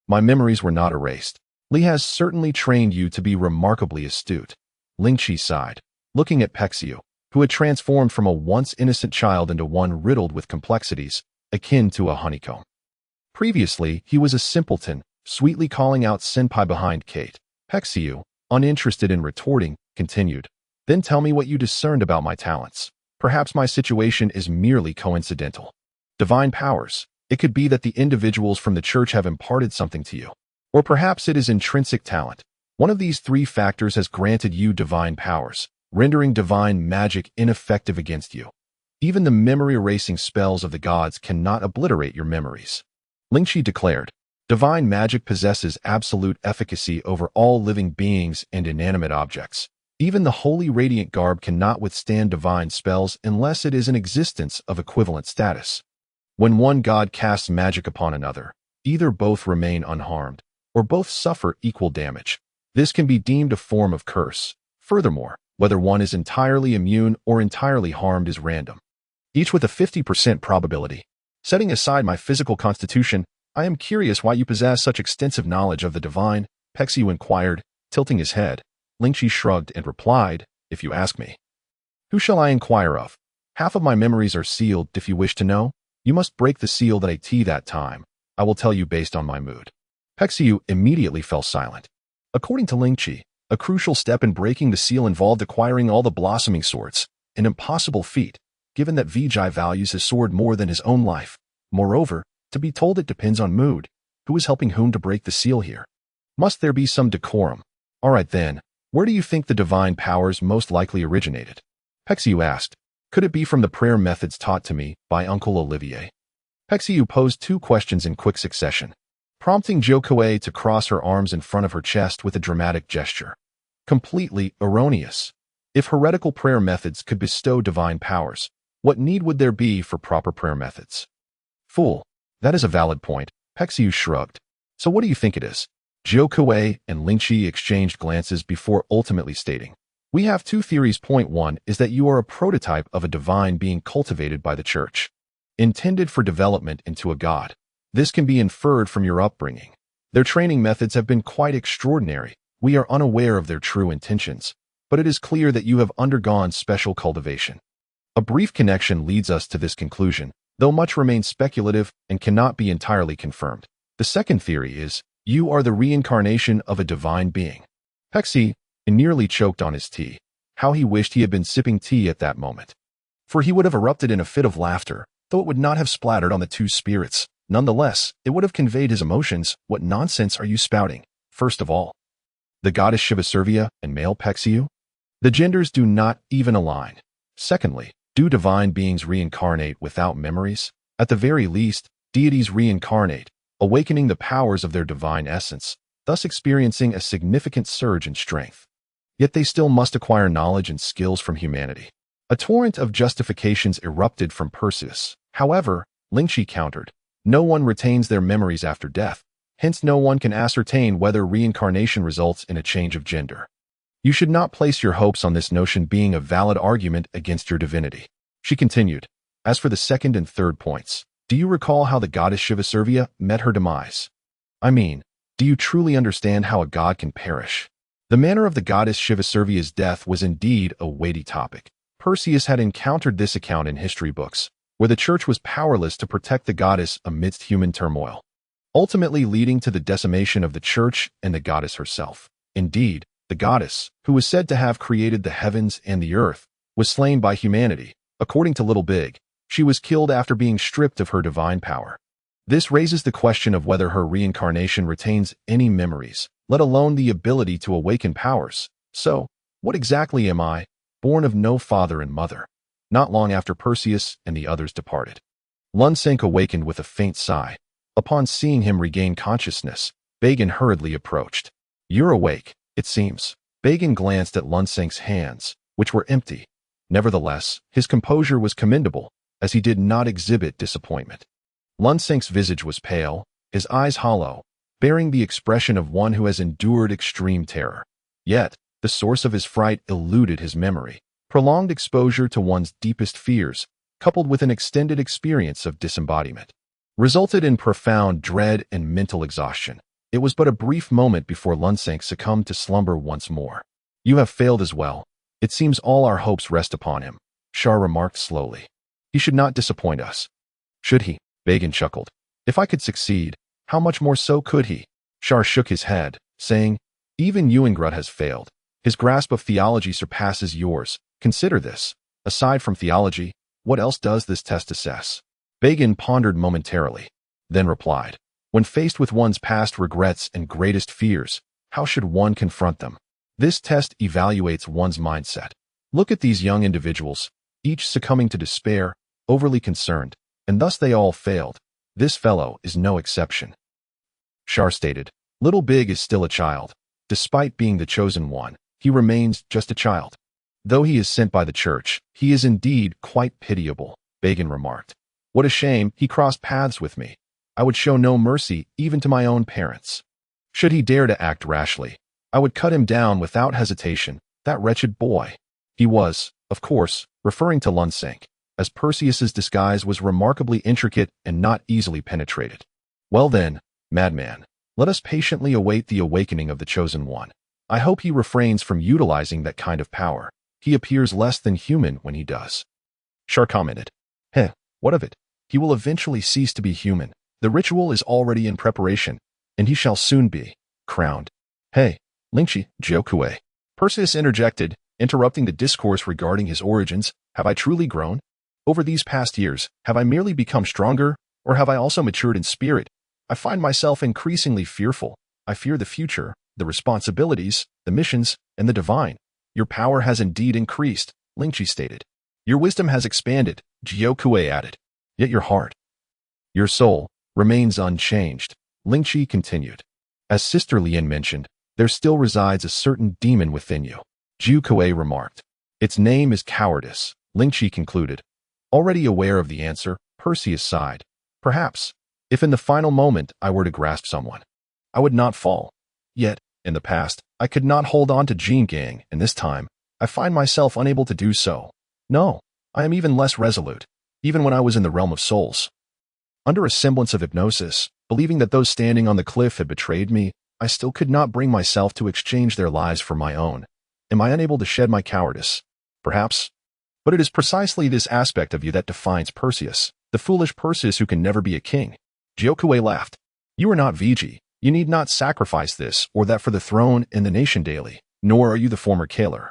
my memories were not erased? Li has certainly trained you to be remarkably astute. Lingqi sighed, looking at Pexiu, who had transformed from a once innocent child into one riddled with complexities, akin to a honeycomb. Previously, he was a simpleton, sweetly calling out senpai behind Kate. Pexiu, uninterested in retorting, continued. Then tell me what you discerned about my talents. Perhaps my situation is merely coincidental. Divine powers. It could be that the individuals from the church have imparted something to you. Or perhaps it is intrinsic talent. One of these three factors has granted you divine powers, rendering divine magic ineffective against you. Even the memory-erasing spells of the gods cannot obliterate your memories. Lingqi declared, divine magic possesses absolute efficacy over all living beings and inanimate objects. Even the holy radiant garb cannot withstand divine spells unless it is in existence of equivalent status. When one god casts magic upon another, either both remain unharmed, or both suffer equal damage. This can be deemed a form of curse. Furthermore, whether one is entirely immune or entirely harmed is random, each with a 50% probability. Setting aside my physical constitution, I am curious why you possess such extensive knowledge of the divine, Pexiu inquired, tilting his head. Lingqi shrugged and replied, if you ask me. Who shall I inquire of? Half of my memories are sealed. If you wish to know, you must break the seal that time. I will tell you based on my mood. Pexiu immediately fell silent. According to Lingqi, a crucial step in breaking the seal involved acquiring all the blossoming swords, an impossible feat, given that Vijay values his sword more than his own life. Moreover, to be told it depends on mood. Who is helping whom to break the seal here? Must there be some decorum? All right then, Where do you think the divine powers most likely originated? Pexiu asked. Could it be from the prayer methods taught to me by Uncle Olivier? Pexiu posed 2 questions in quick succession, prompting Jokoe to cross her arms in front of her chest with a dramatic gesture. Completely erroneous. If heretical prayer methods could bestow divine powers, what need would there be for proper prayer methods? Fool. That is a valid point, Pexiu shrugged. So what do you think it is? Jokoe and Lingqi exchanged glances before ultimately stating, we have 2 theories. Point 1 is that you are a prototype of a divine being cultivated by the church, intended for development into a god. This can be inferred from your upbringing. Their training methods have been quite extraordinary. We are unaware of their true intentions, but it is clear that you have undergone special cultivation. A brief connection leads us to this conclusion, though much remains speculative and cannot be entirely confirmed. The second theory is, you are the reincarnation of a divine being. Pexi nearly choked on his tea. How he wished he had been sipping tea at that moment. For he would have erupted in a fit of laughter, though it would not have splattered on the 2 spirits. Nonetheless, it would have conveyed his emotions. What nonsense are you spouting? First of all, the goddess Shivaservia and male Pexiu? The genders do not even align. Secondly, do divine beings reincarnate without memories? At the very least, deities reincarnate, awakening the powers of their divine essence, thus experiencing a significant surge in strength. Yet they still must acquire knowledge and skills from humanity. A torrent of justifications erupted from Perseus. However, Lingqi countered, no one retains their memories after death, hence no one can ascertain whether reincarnation results in a change of gender. You should not place your hopes on this notion being a valid argument against your divinity. She continued, as for the second and third points, do you recall how the goddess Shivaservia met her demise? I mean, do you truly understand how a god can perish? The manner of the goddess Shivaservia's death was indeed a weighty topic. Perseus had encountered this account in history books, where the church was powerless to protect the goddess amidst human turmoil, ultimately leading to the decimation of the church and the goddess herself. Indeed, the goddess, who was said to have created the heavens and the earth, was slain by humanity. According to Little Big, she was killed after being stripped of her divine power. This raises the question of whether her reincarnation retains any memories, let alone the ability to awaken powers. So, what exactly am I, born of no father and mother? Not long after Perseus and the others departed, Lunsink awakened with a faint sigh. Upon seeing him regain consciousness, Bagan hurriedly approached. You're awake, it seems. Bagan glanced at Lunsink's hands, which were empty. Nevertheless, his composure was commendable, as he did not exhibit disappointment. Lunsink's visage was pale, his eyes hollow, bearing the expression of one who has endured extreme terror. Yet, the source of his fright eluded his memory. Prolonged exposure to one's deepest fears, coupled with an extended experience of disembodiment, resulted in profound dread and mental exhaustion. It was but a brief moment before Lunsink succumbed to slumber once more. You have failed as well. It seems all our hopes rest upon him, Shar remarked slowly. He should not disappoint us. Should he? Bagan chuckled. If I could succeed, how much more so could he? Shar shook his head, saying, even Euengrut has failed. His grasp of theology surpasses yours. Consider this. Aside from theology, what else does this test assess? Bagan pondered momentarily, then replied, when faced with one's past regrets and greatest fears, how should one confront them? This test evaluates one's mindset. Look at these young individuals, each succumbing to despair, overly concerned, and thus they all failed. This fellow is no exception. Shar stated, Little Big is still a child. Despite being the chosen one, he remains just a child. Though he is sent by the church, he is indeed quite pitiable, Bagan remarked. What a shame he crossed paths with me. I would show no mercy even to my own parents. Should he dare to act rashly, I would cut him down without hesitation, that wretched boy. He was, of course, referring to Lunsink, as Perseus's disguise was remarkably intricate and not easily penetrated. Well then, madman, let us patiently await the awakening of the chosen one. I hope he refrains from utilizing that kind of power. He appears less than human when he does. Shar commented. What of it? He will eventually cease to be human. The ritual is already in preparation, and he shall soon be crowned. Hey, Lingqi, Jokue. Perseus interjected, interrupting the discourse regarding his origins. Have I truly grown? Over these past years, have I merely become stronger, or have I also matured in spirit? I find myself increasingly fearful. I fear the future. the responsibilities, the missions, and the divine. Your power has indeed increased, Lingqi stated. Your wisdom has expanded, Jiokui added. Yet your heart, your soul, remains unchanged, Lingqi continued. As Sister Lian mentioned, there still resides a certain demon within you, Jiokui remarked. Its name is cowardice, Lingqi concluded. Already aware of the answer, Perseus sighed. Perhaps, if in the final moment I were to grasp someone, I would not fall. Yet, in the past, I could not hold on to Jin Gang, and this time, I find myself unable to do so. No, I am even less resolute, even when I was in the realm of souls. Under a semblance of hypnosis, believing that those standing on the cliff had betrayed me, I still could not bring myself to exchange their lives for my own. Am I unable to shed my cowardice? Perhaps. But it is precisely this aspect of you that defines Perseus, the foolish Perseus who can never be a king. Jiokui laughed. You are not Viji. You need not sacrifice this or that for the throne and the nation daily, nor are you the former Kaler,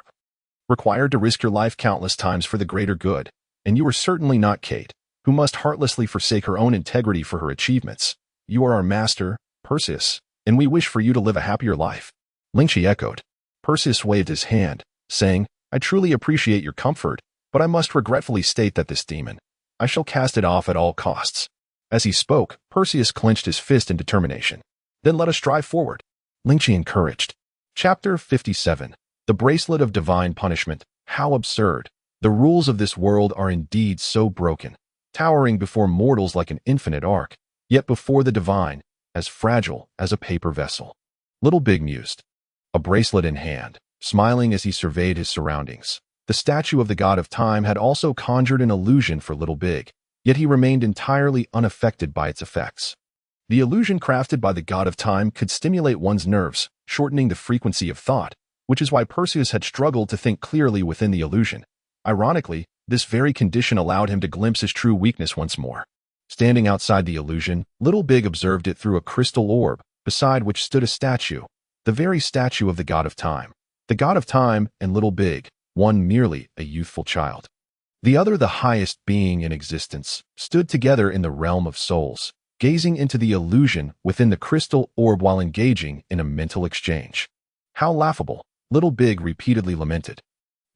required to risk your life countless times for the greater good, and you are certainly not Kate, who must heartlessly forsake her own integrity for her achievements. You are our master, Perseus, and we wish for you to live a happier life. Lingqi echoed. Perseus waved his hand, saying, I truly appreciate your comfort, but I must regretfully state that this demon, I shall cast it off at all costs. As he spoke, Perseus clenched his fist in determination. Then let us drive forward, Lingqi encouraged. Chapter 57. The Bracelet of Divine Punishment. How absurd. The rules of this world are indeed so broken, towering before mortals like an infinite ark, yet before the divine, as fragile as a paper vessel. Little Big mused. A bracelet in hand, smiling as he surveyed his surroundings. The statue of the god of time had also conjured an illusion for Little Big, yet he remained entirely unaffected by its effects. The illusion crafted by the god of time could stimulate one's nerves, shortening the frequency of thought, which is why Perseus had struggled to think clearly within the illusion. Ironically, this very condition allowed him to glimpse his true weakness once more. Standing outside the illusion, Little Big observed it through a crystal orb, beside which stood a statue, the very statue of the god of time. The god of time and Little Big, one merely a youthful child, the other the highest being in existence, stood together in the realm of souls, gazing into the illusion within the crystal orb while engaging in a mental exchange. How laughable, Little Big repeatedly lamented.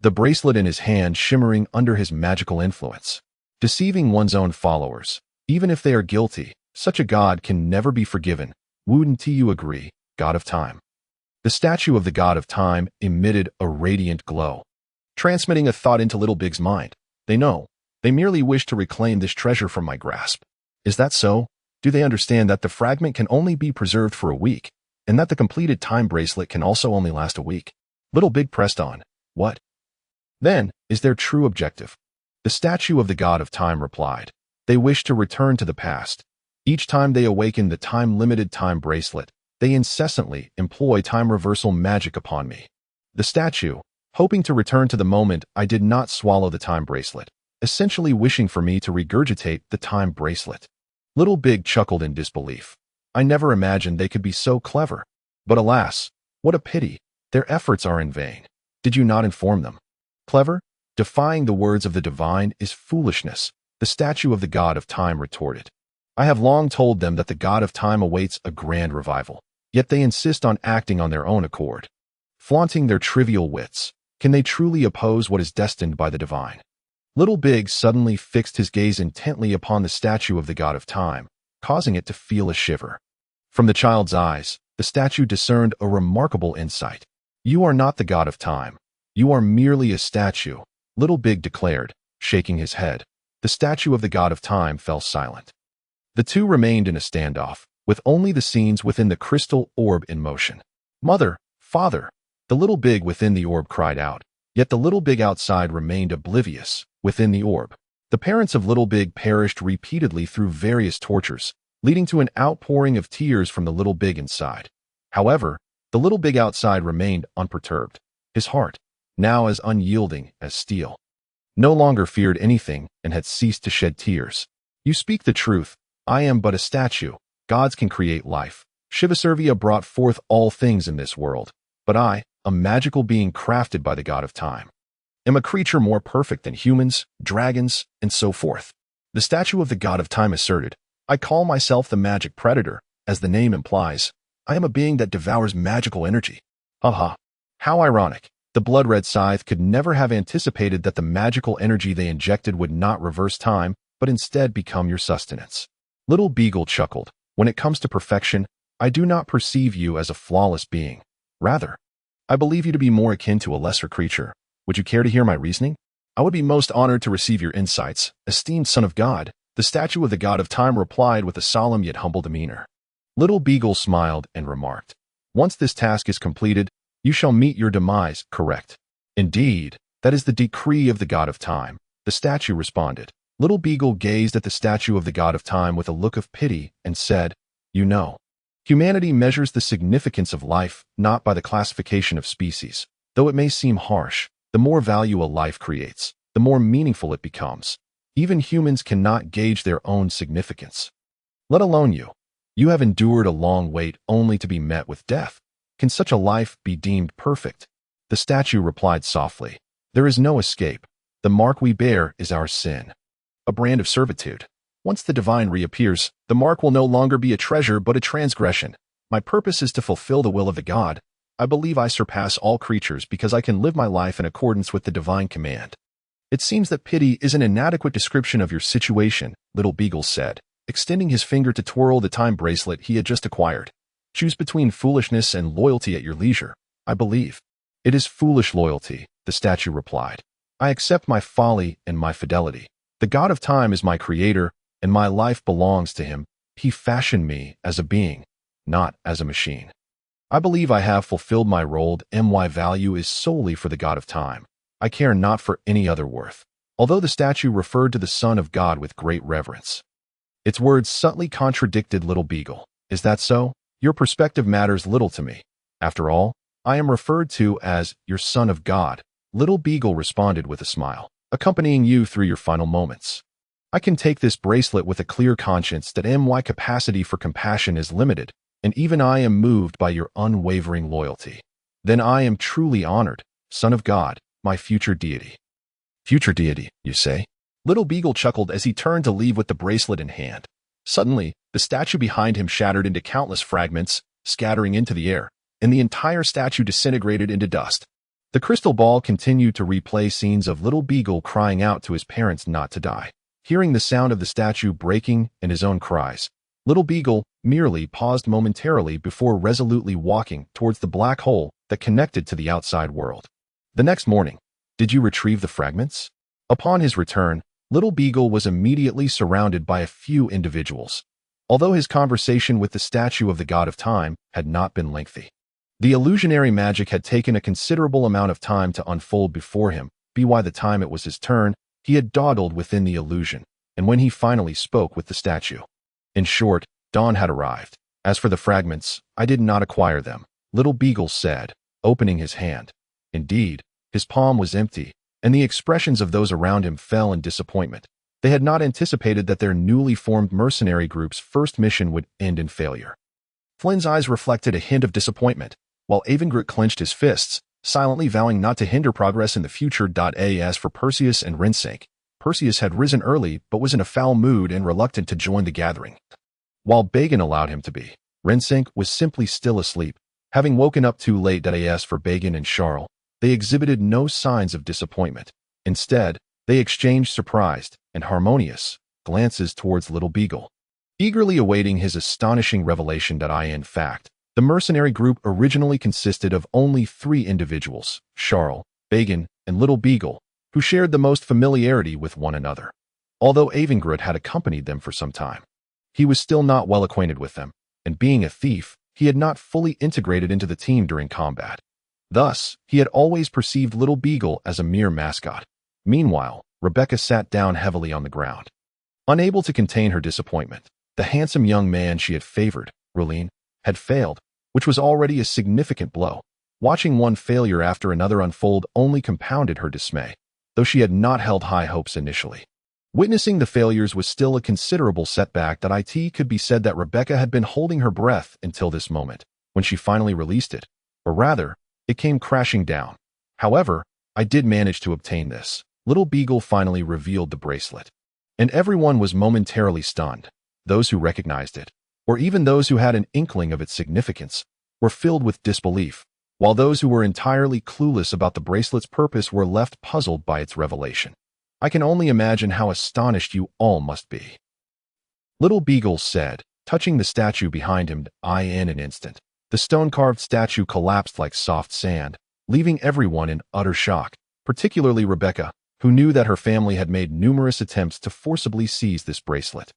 The bracelet in his hand shimmering under his magical influence. Deceiving one's own followers, even if they are guilty, such a god can never be forgiven. Wouldn't you agree, god of time? The statue of the god of time emitted a radiant glow, transmitting a thought into Little Big's mind. They know. They merely wish to reclaim this treasure from my grasp. Is that so? Do they understand that the fragment can only be preserved for a week, and that the completed time bracelet can also only last a week? Little Big pressed on. What, then, is their true objective? The statue of the god of time replied. They wish to return to the past. Each time they awaken the time-limited time bracelet, they incessantly employ time reversal magic upon me. The statue, hoping to return to the moment I did not swallow the time bracelet, essentially wishing for me to regurgitate the time bracelet. Little Big chuckled in disbelief. I never imagined they could be so clever. But alas, what a pity. Their efforts are in vain. Did you not inform them? Clever? Defying the words of the divine is foolishness, the statue of the god of time retorted. I have long told them that the god of time awaits a grand revival, yet they insist on acting on their own accord. Flaunting their trivial wits, can they truly oppose what is destined by the divine? Little Big suddenly fixed his gaze intently upon the statue of the god of time, causing it to feel a shiver. From the child's eyes, the statue discerned a remarkable insight. You are not the god of time. You are merely a statue, Little Big declared, shaking his head. The statue of the god of time fell silent. The two remained in a standoff, with only the scenes within the crystal orb in motion. Mother, father, the Little Big within the orb cried out, yet the Little Big outside remained oblivious within the orb. The parents of Little Big perished repeatedly through various tortures, leading to an outpouring of tears from the Little Big inside. However, the Little Big outside remained unperturbed. His heart, now as unyielding as steel, no longer feared anything and had ceased to shed tears. You speak the truth. I am but a statue. Gods can create life. Shivasurvya brought forth all things in this world. But I, a magical being crafted by the god of time, am a creature more perfect than humans, dragons, and so forth. The statue of the god of time asserted, I call myself the magic predator, as the name implies. I am a being that devours magical energy. Haha. How ironic. The blood-red scythe could never have anticipated that the magical energy they injected would not reverse time, but instead become your sustenance. Little Beagle chuckled. When it comes to perfection, I do not perceive you as a flawless being. Rather, I believe you to be more akin to a lesser creature. Would you care to hear my reasoning? I would be most honored to receive your insights, esteemed son of God. The statue of the god of time replied with a solemn yet humble demeanor. Little Beagle smiled and remarked, once this task is completed, you shall meet your demise, correct? Indeed, that is the decree of the god of time, the statue responded. Little Beagle gazed at the statue of the god of time with a look of pity and said, you know, humanity measures the significance of life not by the classification of species. Though it may seem harsh, the more value a life creates, the more meaningful it becomes. Even humans cannot gauge their own significance. Let alone you. You have endured a long wait only to be met with death. Can such a life be deemed perfect? The statue replied softly, there is no escape. The mark we bear is our sin. A brand of servitude. Once the divine reappears, the mark will no longer be a treasure but a transgression. My purpose is to fulfill the will of the god. I believe I surpass all creatures because I can live my life in accordance with the divine command. It seems that pity is an inadequate description of your situation, Little Beagle said, extending his finger to twirl the time bracelet he had just acquired. Choose between foolishness and loyalty at your leisure, I believe. It is foolish loyalty, the statue replied. I accept my folly and my fidelity. The god of time is my creator, and my life belongs to him. He fashioned me as a being, not as a machine. I believe I have fulfilled my role, and my value is solely for the god of time. I care not for any other worth. Although the statue referred to the Son of God with great reverence, its words subtly contradicted Little Beagle. Is that so? Your perspective matters little to me. After all, I am referred to as your Son of God. Little Beagle responded with a smile, accompanying you through your final moments. I can take this bracelet with a clear conscience that my capacity for compassion is limited, and even I am moved by your unwavering loyalty. Then I am truly honored, Son of God, my future deity. Future deity, you say? Little Beagle chuckled as he turned to leave with the bracelet in hand. Suddenly, the statue behind him shattered into countless fragments, scattering into the air, and the entire statue disintegrated into dust. The crystal ball continued to replay scenes of Little Beagle crying out to his parents not to die. Hearing the sound of the statue breaking and his own cries, Little Beagle merely paused momentarily before resolutely walking towards the black hole that connected to the outside world. The next morning, did you retrieve the fragments? Upon his return, Little Beagle was immediately surrounded by a few individuals. Although his conversation with the statue of the god of time had not been lengthy, the illusionary magic had taken a considerable amount of time to unfold before him. By the time it was his turn, he had dawdled within the illusion, and when he finally spoke with the statue. In short, dawn had arrived. As for the fragments, I did not acquire them, Little Beagle said, opening his hand. Indeed, his palm was empty, and the expressions of those around him fell in disappointment. They had not anticipated that their newly formed mercenary group's first mission would end in failure. Flynn's eyes reflected a hint of disappointment, while Avengrit clenched his fists, silently vowing not to hinder progress in the future. As for Perseus and Rensink, Perseus had risen early but was in a foul mood and reluctant to join the gathering. While Bagan allowed him to be, Rensink was simply still asleep, having woken up too late. As for Bagan and Charles, they exhibited no signs of disappointment. Instead, they exchanged surprised and harmonious glances towards Little Beagle, eagerly awaiting his astonishing revelation. In fact, the mercenary group originally consisted of only 3 individuals, Charles, Bagan, and Little Beagle, who shared the most familiarity with one another. Although Avengrit had accompanied them for some time, he was still not well acquainted with them, and being a thief, he had not fully integrated into the team during combat. Thus, he had always perceived Little Beagle as a mere mascot. Meanwhile, Rebecca sat down heavily on the ground. Unable to contain her disappointment, the handsome young man she had favored, Rulin, had failed, which was already a significant blow. Watching one failure after another unfold only compounded her dismay, though she had not held high hopes initially. Witnessing the failures was still a considerable setback. It could be said that Rebecca had been holding her breath until this moment, when she finally released it, or rather, it came crashing down. However, I did manage to obtain this. Little Beagle finally revealed the bracelet, and everyone was momentarily stunned. Those who recognized it, or even those who had an inkling of its significance, were filled with disbelief, while those who were entirely clueless about the bracelet's purpose were left puzzled by its revelation. I can only imagine how astonished you all must be. Little Beagle said, touching the statue behind him. In an instant, the stone-carved statue collapsed like soft sand, leaving everyone in utter shock, particularly Rebecca, who knew that her family had made numerous attempts to forcibly seize this bracelet,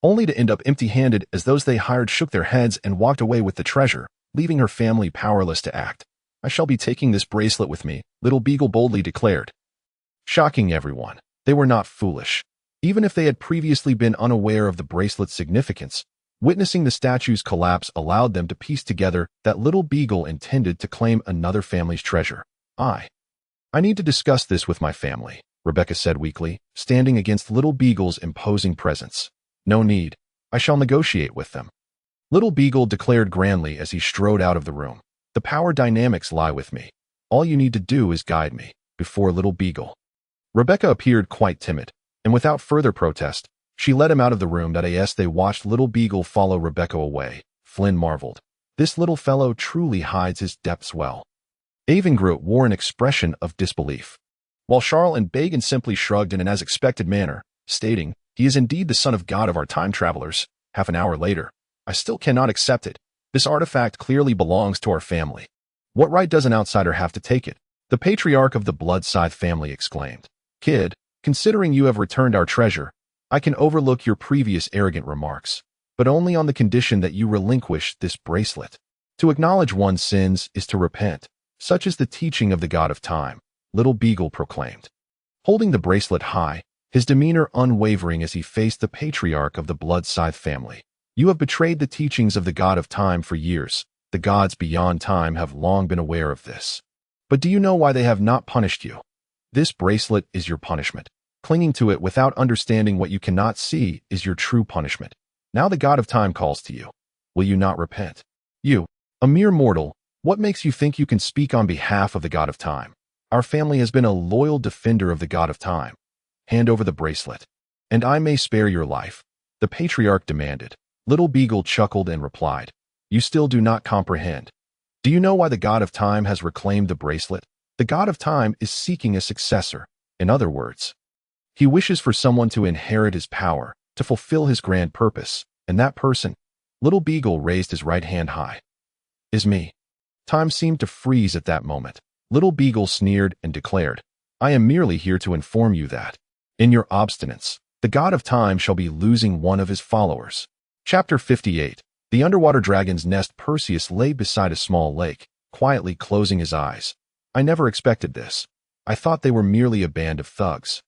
only to end up empty-handed as those they hired shook their heads and walked away with the treasure, leaving her family powerless to act. I shall be taking this bracelet with me, Little Beagle boldly declared. Shocking everyone, they were not foolish. Even if they had previously been unaware of the bracelet's significance, witnessing the statue's collapse allowed them to piece together that Little Beagle intended to claim another family's treasure. I need to discuss this with my family, Rebecca said weakly, standing against Little Beagle's imposing presence. No need. I shall negotiate with them. Little Beagle declared grandly as he strode out of the room. The power dynamics lie with me. All you need to do is guide me. Before Little Beagle. Rebecca appeared quite timid, and without further protest, she led him out of the room. As they watched Little Beagle follow Rebecca away, Flynn marveled. This little fellow truly hides his depths well. Avengroot wore an expression of disbelief, while Charles and Bagan simply shrugged in an as-expected manner, stating, he is indeed the son of God of our time travelers. Half an hour later, I still cannot accept it. This artifact clearly belongs to our family. What right does an outsider have to take it? The patriarch of the Bloodscythe family exclaimed. Kid, considering you have returned our treasure, I can overlook your previous arrogant remarks, but only on the condition that you relinquish this bracelet. To acknowledge one's sins is to repent. Such is the teaching of the God of Time, Little Beagle proclaimed. Holding the bracelet high, his demeanor unwavering as he faced the patriarch of the Bloodscythe family. You have betrayed the teachings of the God of Time for years. The gods beyond time have long been aware of this. But do you know why they have not punished you? This bracelet is your punishment. Clinging to it without understanding what you cannot see is your true punishment. Now the God of Time calls to you. Will you not repent? You, a mere mortal, what makes you think you can speak on behalf of the God of Time? Our family has been a loyal defender of the God of Time. Hand over the bracelet, and I may spare your life, the patriarch demanded. Little Beagle chuckled and replied, you still do not comprehend. Do you know why the God of Time has reclaimed the bracelet? The God of Time is seeking a successor. In other words, he wishes for someone to inherit his power, to fulfill his grand purpose, and that person, Little Beagle raised his right hand high, is me. Time seemed to freeze at that moment. Little Beagle sneered and declared, I am merely here to inform you that, in your obstinance, the God of Time shall be losing one of his followers. Chapter 58. The underwater dragon's nest. Perseus lay beside a small lake, quietly closing his eyes. I never expected this. I thought they were merely a band of thugs.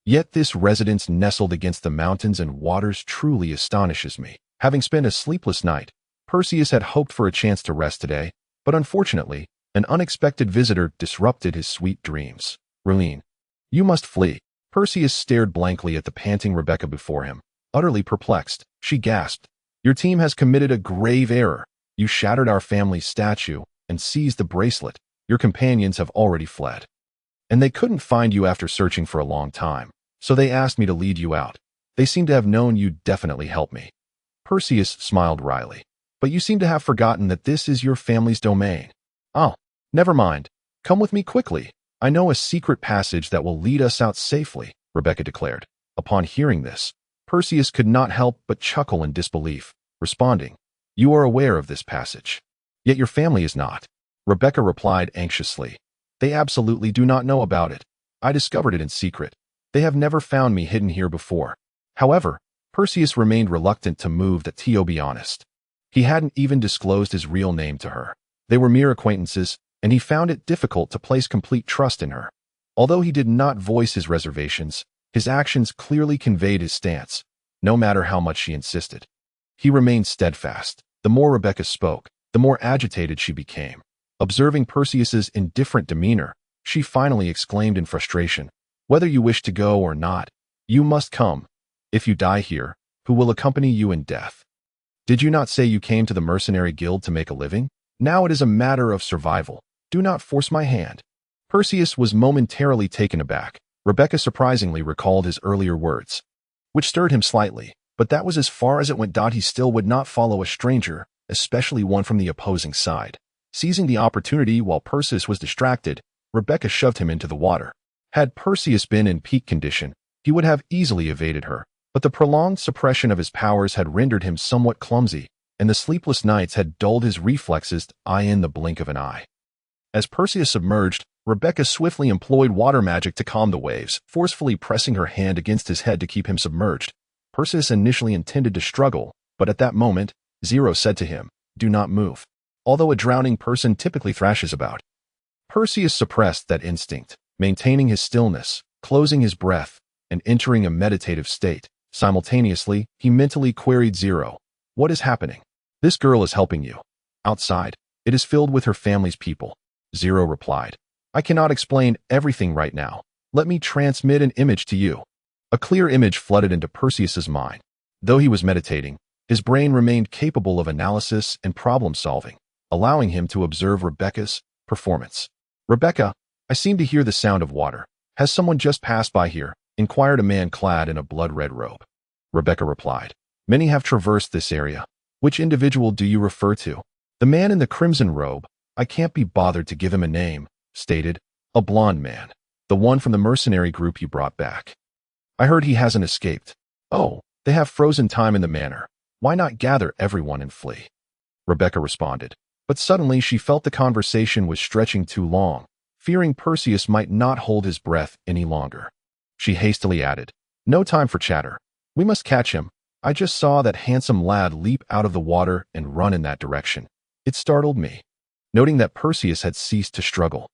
Yet this residence nestled against the mountains and waters truly astonishes me. Having spent a sleepless night, Perseus had hoped for a chance to rest today, but unfortunately, an unexpected visitor disrupted his sweet dreams. Relene, you must flee. Perseus stared blankly at the panting Rebecca before him. Utterly perplexed, she gasped, your team has committed a grave error. You shattered our family's statue and seized the bracelet. Your companions have already fled. And they couldn't find you after searching for a long time, so they asked me to lead you out. They seem to have known you'd definitely help me. Perseus smiled wryly. But you seem to have forgotten that this is your family's domain. Oh, never mind. Come with me quickly. I know a secret passage that will lead us out safely, Rebecca declared. Upon hearing this, Perseus could not help but chuckle in disbelief, responding, you are aware of this passage. Yet your family is not. Rebecca replied anxiously. They absolutely do not know about it. I discovered it in secret. They have never found me hidden here before. However, Perseus remained reluctant to move. To be honest, he hadn't even disclosed his real name to her. They were mere acquaintances, and he found it difficult to place complete trust in her. Although he did not voice his reservations, his actions clearly conveyed his stance, no matter how much she insisted. He remained steadfast. The more Rebecca spoke, the more agitated she became. Observing Perseus's indifferent demeanor, she finally exclaimed in frustration, whether you wish to go or not, you must come. If you die here, who will accompany you in death? Did you not say you came to the mercenary guild to make a living? Now it is a matter of survival. Do not force my hand. Perseus was momentarily taken aback. Rebecca surprisingly recalled his earlier words, which stirred him slightly. But that was as far as it went. He still would not follow a stranger, especially one from the opposing side. Seizing the opportunity while Perseus was distracted, Rebecca shoved him into the water. Had Perseus been in peak condition, he would have easily evaded her, but the prolonged suppression of his powers had rendered him somewhat clumsy, and the sleepless nights had dulled his reflexes in the blink of an eye. As Perseus submerged, Rebecca swiftly employed water magic to calm the waves, forcefully pressing her hand against his head to keep him submerged. Perseus initially intended to struggle, but at that moment, Zero said to him, "Do not move." Although a drowning person typically thrashes about, Perseus suppressed that instinct, maintaining his stillness, closing his breath, and entering a meditative state. Simultaneously, he mentally queried Zero, "What is happening?" "This girl is helping you. Outside, it is filled with her family's people." Zero replied, "I cannot explain everything right now. Let me transmit an image to you." A clear image flooded into Perseus's mind. Though he was meditating, his brain remained capable of analysis and problem-solving, allowing him to observe Rebecca's performance. "Rebecca, I seem to hear the sound of water. Has someone just passed by here?" inquired a man clad in a blood-red robe. Rebecca replied, "Many have traversed this area. Which individual do you refer to?" "The man in the crimson robe. I can't be bothered to give him a name," stated. "A blonde man. The one from the mercenary group you brought back. I heard he hasn't escaped." "Oh, they have frozen time in the manor. Why not gather everyone and flee?" Rebecca responded. But suddenly she felt the conversation was stretching too long, fearing Perseus might not hold his breath any longer. She hastily added, "No time for chatter. We must catch him. I just saw that handsome lad leap out of the water and run in that direction. It startled me." Noting that Perseus had ceased to struggle,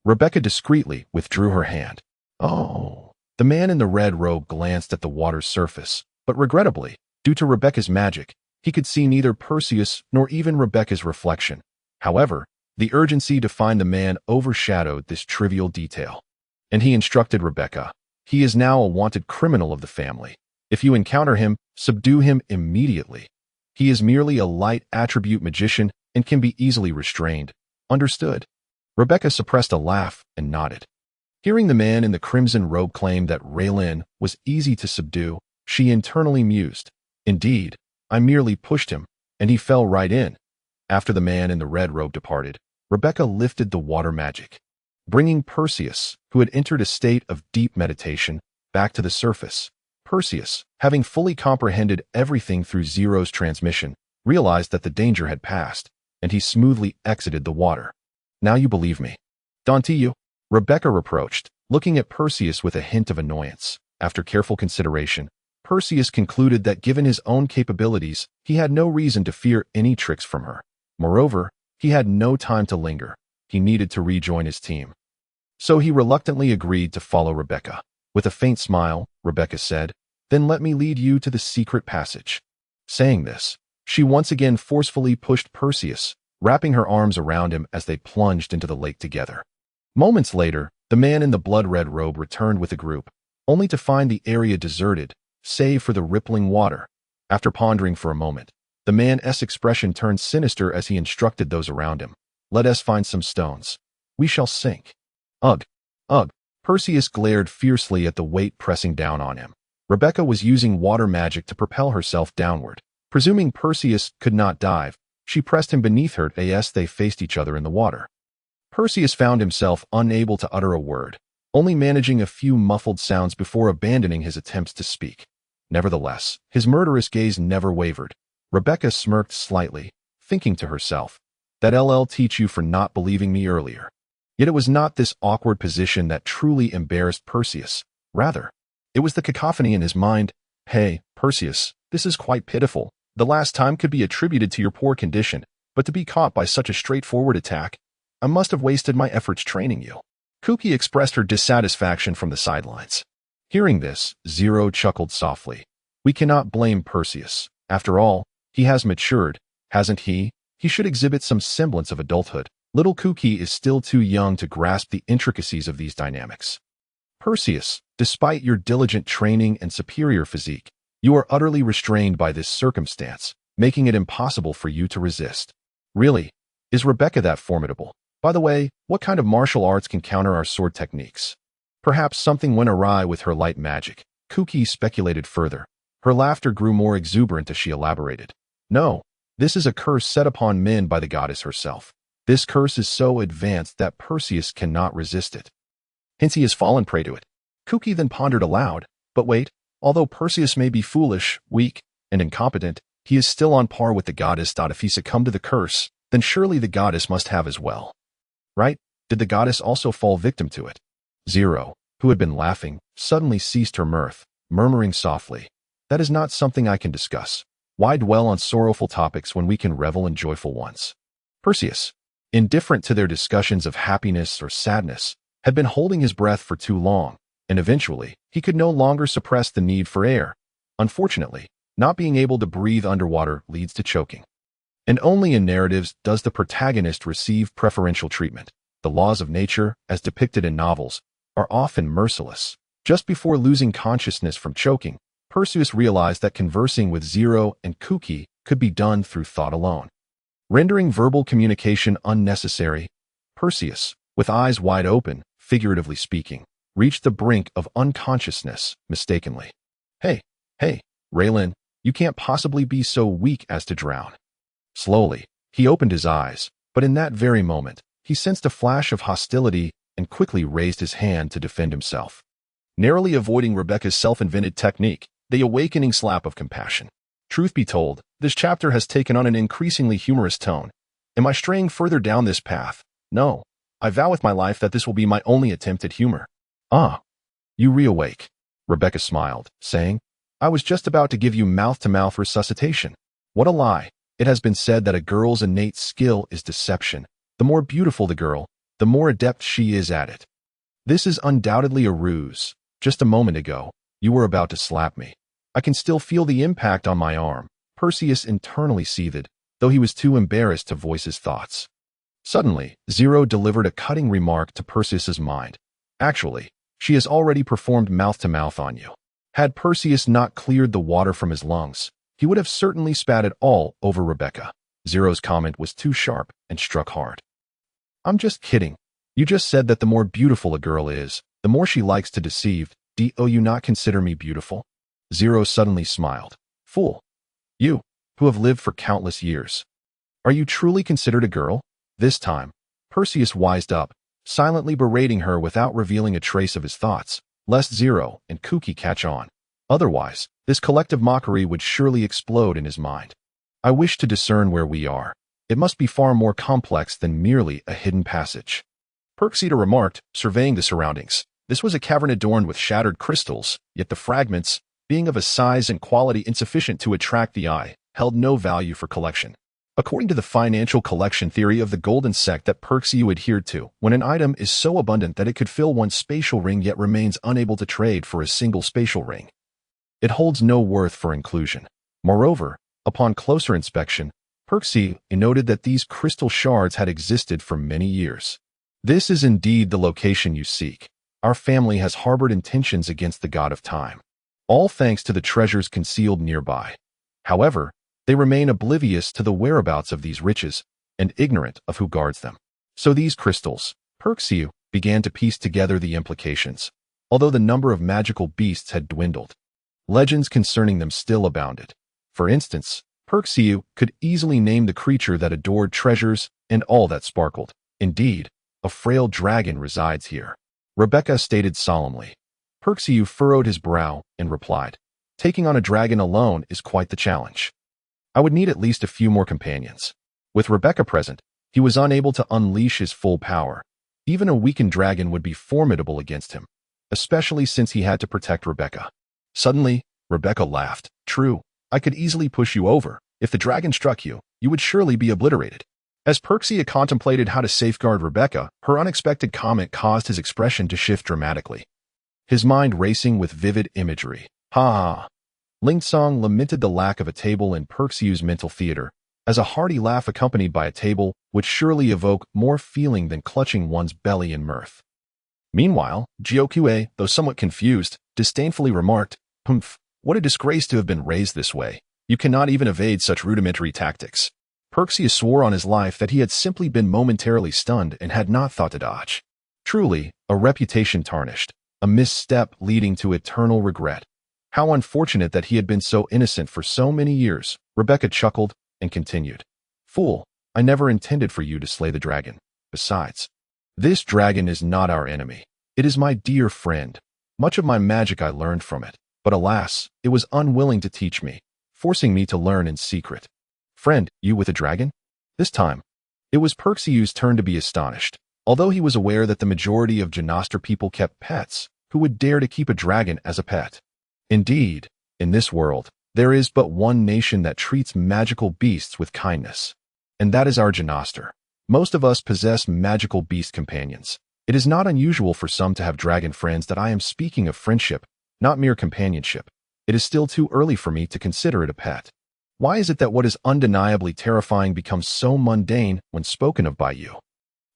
Rebecca discreetly withdrew her hand. "Oh." The man in the red robe glanced at the water's surface, but regrettably, due to Rebecca's magic, he could see neither Perseus nor even Rebecca's reflection. However, the urgency to find the man overshadowed this trivial detail, and he instructed Rebecca, "He is now a wanted criminal of the family. If you encounter him, subdue him immediately. He is merely a light attribute magician and can be easily restrained." "Understood." Rebecca suppressed a laugh and nodded. Hearing the man in the crimson robe claim that Raylin was easy to subdue, she internally mused, "Indeed, I merely pushed him, and he fell right in." After the man in the red robe departed, Rebecca lifted the water magic, bringing Perseus, who had entered a state of deep meditation, back to the surface. Perseus, having fully comprehended everything through Zero's transmission, realized that the danger had passed, and he smoothly exited the water. "Now you believe me, don't you?" Rebecca reproached, looking at Perseus with a hint of annoyance. After careful consideration, Perseus concluded that given his own capabilities, he had no reason to fear any tricks from her. Moreover, he had no time to linger. He needed to rejoin his team. So he reluctantly agreed to follow Rebecca. With a faint smile, Rebecca said, "Then let me lead you to the secret passage." Saying this, she once again forcefully pushed Perseus, wrapping her arms around him as they plunged into the lake together. Moments later, the man in the blood-red robe returned with the group, only to find the area deserted, save for the rippling water. After pondering for a moment, the man's expression turned sinister as he instructed those around him, "Let us find some stones. We shall sink." Ugh! Ugh! Perseus glared fiercely at the weight pressing down on him. Rebecca was using water magic to propel herself downward. Presuming Perseus could not dive, she pressed him beneath her as they faced each other in the water. Perseus found himself unable to utter a word, only managing a few muffled sounds before abandoning his attempts to speak. Nevertheless, his murderous gaze never wavered. Rebecca smirked slightly, thinking to herself, "That'll teach you for not believing me earlier." Yet it was not this awkward position that truly embarrassed Perseus. Rather, it was the cacophony in his mind. "Hey, Perseus, this is quite pitiful. The last time could be attributed to your poor condition, but to be caught by such a straightforward attack, I must have wasted my efforts training you." Kuki expressed her dissatisfaction from the sidelines. Hearing this, Zero chuckled softly. "We cannot blame Perseus. After all, he has matured, hasn't he? He should exhibit some semblance of adulthood. Little Kuki is still too young to grasp the intricacies of these dynamics. Perseus, despite your diligent training and superior physique, you are utterly restrained by this circumstance, making it impossible for you to resist." "Really? Is Rebecca that formidable? By the way, what kind of martial arts can counter our sword techniques?" "Perhaps something went awry with her light magic," Kuki speculated further. Her laughter grew more exuberant as she elaborated. No, this is a curse set upon men by the goddess herself. This curse is so advanced that Perseus cannot resist it. Hence he has fallen prey to it. Kuki then pondered aloud, but wait, although Perseus may be foolish, weak, and incompetent, he is still on par with the goddess. If he succumbed to the curse, then surely the goddess must have as well. Right? Did the goddess also fall victim to it? Zero, who had been laughing, suddenly ceased her mirth, murmuring softly, "That is not something I can discuss. Why dwell on sorrowful topics when we can revel in joyful ones?" Perseus, indifferent to their discussions of happiness or sadness, had been holding his breath for too long, and eventually, he could no longer suppress the need for air. Unfortunately, not being able to breathe underwater leads to choking. And only in narratives does the protagonist receive preferential treatment. The laws of nature, as depicted in novels, are often merciless. Just before losing consciousness from choking, Perseus realized that conversing with Zero and Kuki could be done through thought alone. Rendering verbal communication unnecessary, Perseus, with eyes wide open, figuratively speaking, reached the brink of unconsciousness mistakenly. Hey, Raylan, you can't possibly be so weak as to drown." Slowly, he opened his eyes, but in that very moment, he sensed a flash of hostility and quickly raised his hand to defend himself. Narrowly avoiding Rebecca's self-invented technique, the awakening slap of compassion. Truth be told, this chapter has taken on an increasingly humorous tone. Am I straying further down this path? No. I vow with my life that this will be my only attempt at humor. "Ah, you reawake," Rebecca smiled, saying, "I was just about to give you mouth-to-mouth resuscitation. What a lie. It has been said that a girl's innate skill is deception. The more beautiful the girl, the more adept she is at it. This is undoubtedly a ruse. Just a moment ago, you were about to slap me. I can still feel the impact on my arm." Perseus internally seethed, though he was too embarrassed to voice his thoughts. Suddenly, Zero delivered a cutting remark to Perseus's mind. "Actually, she has already performed mouth-to-mouth on you." Had Perseus not cleared the water from his lungs, he would have certainly spat it all over Rebecca. Zero's comment was too sharp and struck hard. "I'm just kidding. You just said that the more beautiful a girl is, the more she likes to deceive. Do you not consider me beautiful?" Zero suddenly smiled. "Fool. You, who have lived for countless years. Are you truly considered a girl?" This time, Perseus wised up, silently berating her without revealing a trace of his thoughts, lest Zero and Kuki catch on. Otherwise, this collective mockery would surely explode in his mind. "I wish to discern where we are. It must be far more complex than merely a hidden passage." Perseus remarked, surveying the surroundings. This was a cavern adorned with shattered crystals, yet the fragments, being of a size and quality insufficient to attract the eye, held no value for collection. According to the financial collection theory of the golden sect that Perseus adhered to, when an item is so abundant that it could fill one spatial ring yet remains unable to trade for a single spatial ring, it holds no worth for inclusion. Moreover, upon closer inspection, Perseus noted that these crystal shards had existed for many years. "This is indeed the location you seek. Our family has harbored intentions against the god of time, all thanks to the treasures concealed nearby. However, they remain oblivious to the whereabouts of these riches and ignorant of who guards them. So these crystals," Perseus began to piece together the implications. Although the number of magical beasts had dwindled, legends concerning them still abounded. For instance, Perseus could easily name the creature that adored treasures and all that sparkled. "Indeed, a frail dragon resides here," Rebecca stated solemnly. Perseus furrowed his brow and replied, "Taking on a dragon alone is quite the challenge. I would need at least a few more companions." With Rebecca present, he was unable to unleash his full power. Even a weakened dragon would be formidable against him, especially since he had to protect Rebecca. Suddenly, Rebecca laughed. "True, I could easily push you over. If the dragon struck you, you would surely be obliterated." As Perseus contemplated how to safeguard Rebecca, her unexpected comment caused his expression to shift dramatically, his mind racing with vivid imagery. "Ha ha." Lingsong lamented the lack of a table in Perseus' mental theater, as a hearty laugh accompanied by a table would surely evoke more feeling than clutching one's belly in mirth. Meanwhile, Gyokue, though somewhat confused, disdainfully remarked, "Humph, what a disgrace to have been raised this way. You cannot even evade such rudimentary tactics." Perseus swore on his life that he had simply been momentarily stunned and had not thought to dodge. Truly, a reputation tarnished, a misstep leading to eternal regret. How unfortunate that he had been so innocent for so many years. Rebecca chuckled and continued. Fool, I never intended for you to slay the dragon. Besides, this dragon is not our enemy. It is my dear friend. Much of my magic I learned from it, but alas, it was unwilling to teach me, forcing me to learn in secret. Friend, you with a dragon? This time, it was Perseus' turn to be astonished. Although he was aware that the majority of Genastor people kept pets, who would dare to keep a dragon as a pet? Indeed, in this world, there is but one nation that treats magical beasts with kindness, and that is our Genastor. Most of us possess magical beast companions. It is not unusual for some to have dragon friends. That I am speaking of friendship, not mere companionship. It is still too early for me to consider it a pet. Why is it that what is undeniably terrifying becomes so mundane when spoken of by you?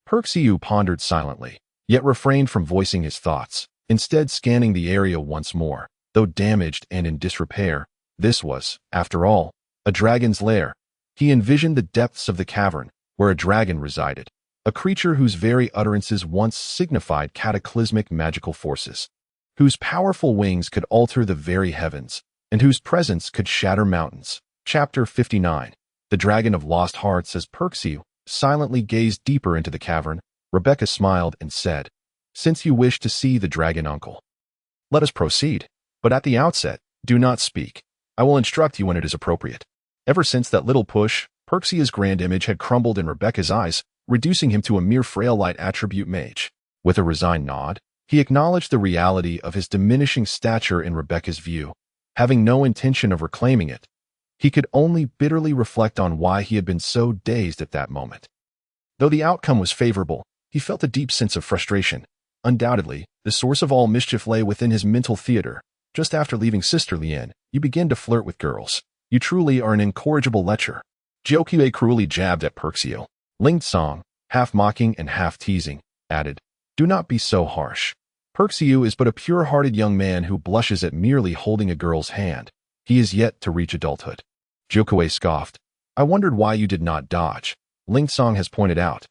Perseus pondered silently, yet refrained from voicing his thoughts, instead scanning the area once more. Though damaged and in disrepair, this was, after all, a dragon's lair. He envisioned the depths of the cavern, where a dragon resided, a creature whose very utterances once signified cataclysmic magical forces, whose powerful wings could alter the very heavens, and whose presence could shatter mountains. Chapter 59. The Dragon of Lost Hearts. As Perseus silently gazed deeper into the cavern, Rebecca smiled and said, Since you wish to see the dragon, uncle, let us proceed. But at the outset, do not speak. I will instruct you when it is appropriate. Ever since that little push, Perseus' grand image had crumbled in Rebecca's eyes, reducing him to a mere frail light attribute mage. With a resigned nod, he acknowledged the reality of his diminishing stature in Rebecca's view. Having no intention of reclaiming it, he could only bitterly reflect on why he had been so dazed at that moment. Though the outcome was favorable, he felt a deep sense of frustration. Undoubtedly, the source of all mischief lay within his mental theater. Just after leaving Sister Lien, you begin to flirt with girls. You truly are an incorrigible lecher. Jokue cruelly jabbed at Perseus. Ling Song, half mocking and half teasing, added, Do not be so harsh. Perseus is but a pure-hearted young man who blushes at merely holding a girl's hand. He is yet to reach adulthood. Jokue scoffed. I wondered why you did not dodge. Ling Song has pointed out.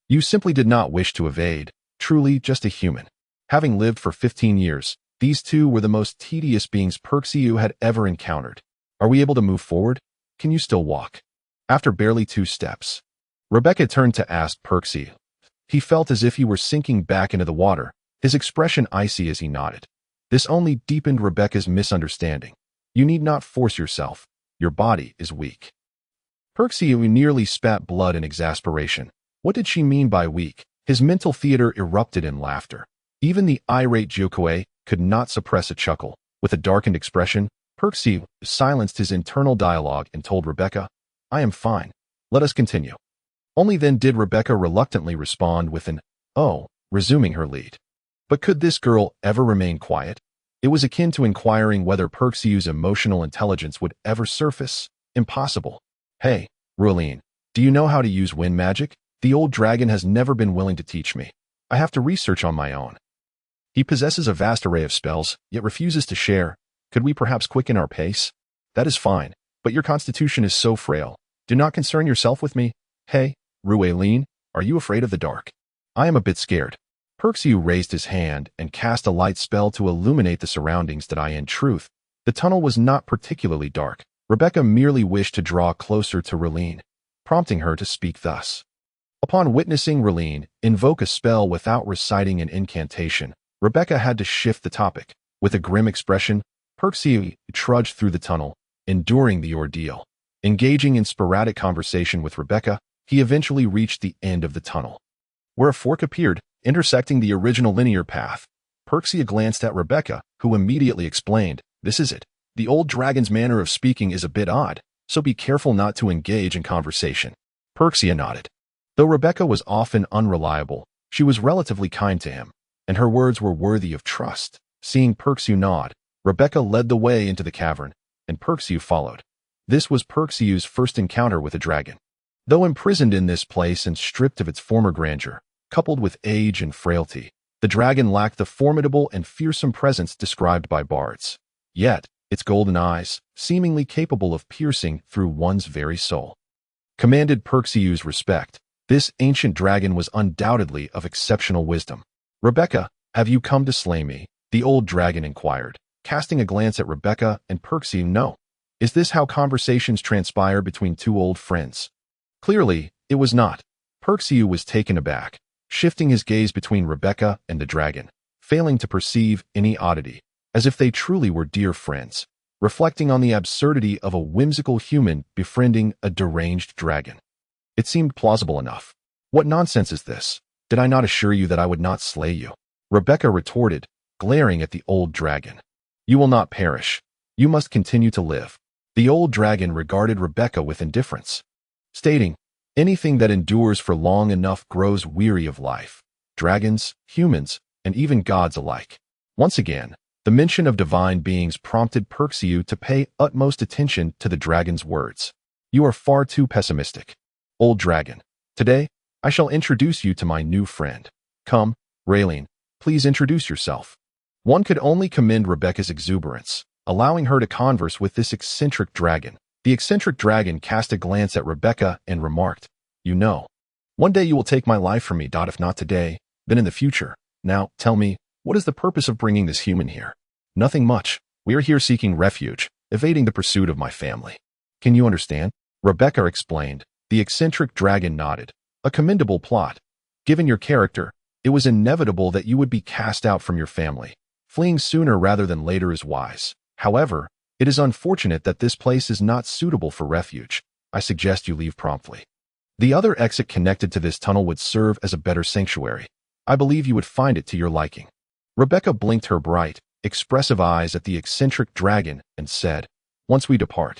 You simply did not wish to evade. Truly just a human. Having lived for 15 years, these two were the most tedious beings Perseus had ever encountered. Are we able to move forward? Can you still walk? After barely 2 steps, Rebecca turned to ask Perseus. He felt as if he were sinking back into the water, his expression icy as he nodded. This only deepened Rebecca's misunderstanding. You need not force yourself. Your body is weak. Perseus nearly spat blood in exasperation. What did she mean by weak? His mental theater erupted in laughter. Even the irate Jokue could not suppress a chuckle. With a darkened expression, Perseus silenced his internal dialogue and told Rebecca, I am fine. Let us continue. Only then did Rebecca reluctantly respond with an, oh, resuming her lead. But could this girl ever remain quiet? It was akin to inquiring whether Perseus' emotional intelligence would ever surface. Impossible. Hey, Rueline, do you know how to use wind magic? The old dragon has never been willing to teach me. I have to research on my own. He possesses a vast array of spells, yet refuses to share. Could we perhaps quicken our pace? That is fine, but your constitution is so frail. Do not concern yourself with me. Hey, Rueline, are you afraid of the dark? I am a bit scared. Perseus raised his hand and cast a light spell to illuminate the surroundings. In truth, the tunnel was not particularly dark. Rebecca merely wished to draw closer to Rueline, prompting her to speak thus. Upon witnessing Rueline invoke a spell without reciting an incantation, Rebecca had to shift the topic. With a grim expression, Perseus trudged through the tunnel, enduring the ordeal. Engaging in sporadic conversation with Rebecca, he eventually reached the end of the tunnel, where a fork appeared, intersecting the original linear path. Perseus glanced at Rebecca, who immediately explained, This is it. The old dragon's manner of speaking is a bit odd, so be careful not to engage in conversation. Perseus nodded. Though Rebecca was often unreliable, she was relatively kind to him, and her words were worthy of trust. Seeing Perseus nod, Rebecca led the way into the cavern, and Perseus followed. This was Perseus' first encounter with a dragon. Though imprisoned in this place and stripped of its former grandeur, coupled with age and frailty, the dragon lacked the formidable and fearsome presence described by bards. Yet, its golden eyes, seemingly capable of piercing through one's very soul, commanded Perseus' respect. This ancient dragon was undoubtedly of exceptional wisdom. Rebecca, have you come to slay me? The old dragon inquired. casting a glance at Rebecca and Percy. No. Is this how conversations transpire between two old friends? Clearly, it was not. Percy was taken aback, shifting his gaze between Rebecca and the dragon, failing to perceive any oddity, as if they truly were dear friends, reflecting on the absurdity of a whimsical human befriending a deranged dragon. It seemed plausible enough. What nonsense is this? Did I not assure you that I would not slay you? Rebecca retorted, glaring at the old dragon. You will not perish. You must continue to live. The old dragon regarded Rebecca with indifference, stating, anything that endures for long enough grows weary of life. Dragons, humans, and even gods alike. Once again, the mention of divine beings prompted Percy to pay utmost attention to the dragon's words. You are far too pessimistic. Old dragon, today, I shall introduce you to my new friend. Come, Raylene, please introduce yourself. One could only commend Rebecca's exuberance, allowing her to converse with this eccentric dragon. The eccentric dragon cast a glance at Rebecca and remarked, you know, one day you will take my life from me. If not today, then in the future. Now, tell me, what is the purpose of bringing this human here? Nothing much. We are here seeking refuge, evading the pursuit of my family. Can you understand? Rebecca explained. The eccentric dragon nodded. A commendable plot. Given your character, it was inevitable that you would be cast out from your family. Fleeing sooner rather than later is wise. However, it is unfortunate that this place is not suitable for refuge. I suggest you leave promptly. The other exit connected to this tunnel would serve as a better sanctuary. I believe you would find it to your liking. Rebecca blinked her bright, expressive eyes at the eccentric dragon and said, once we depart,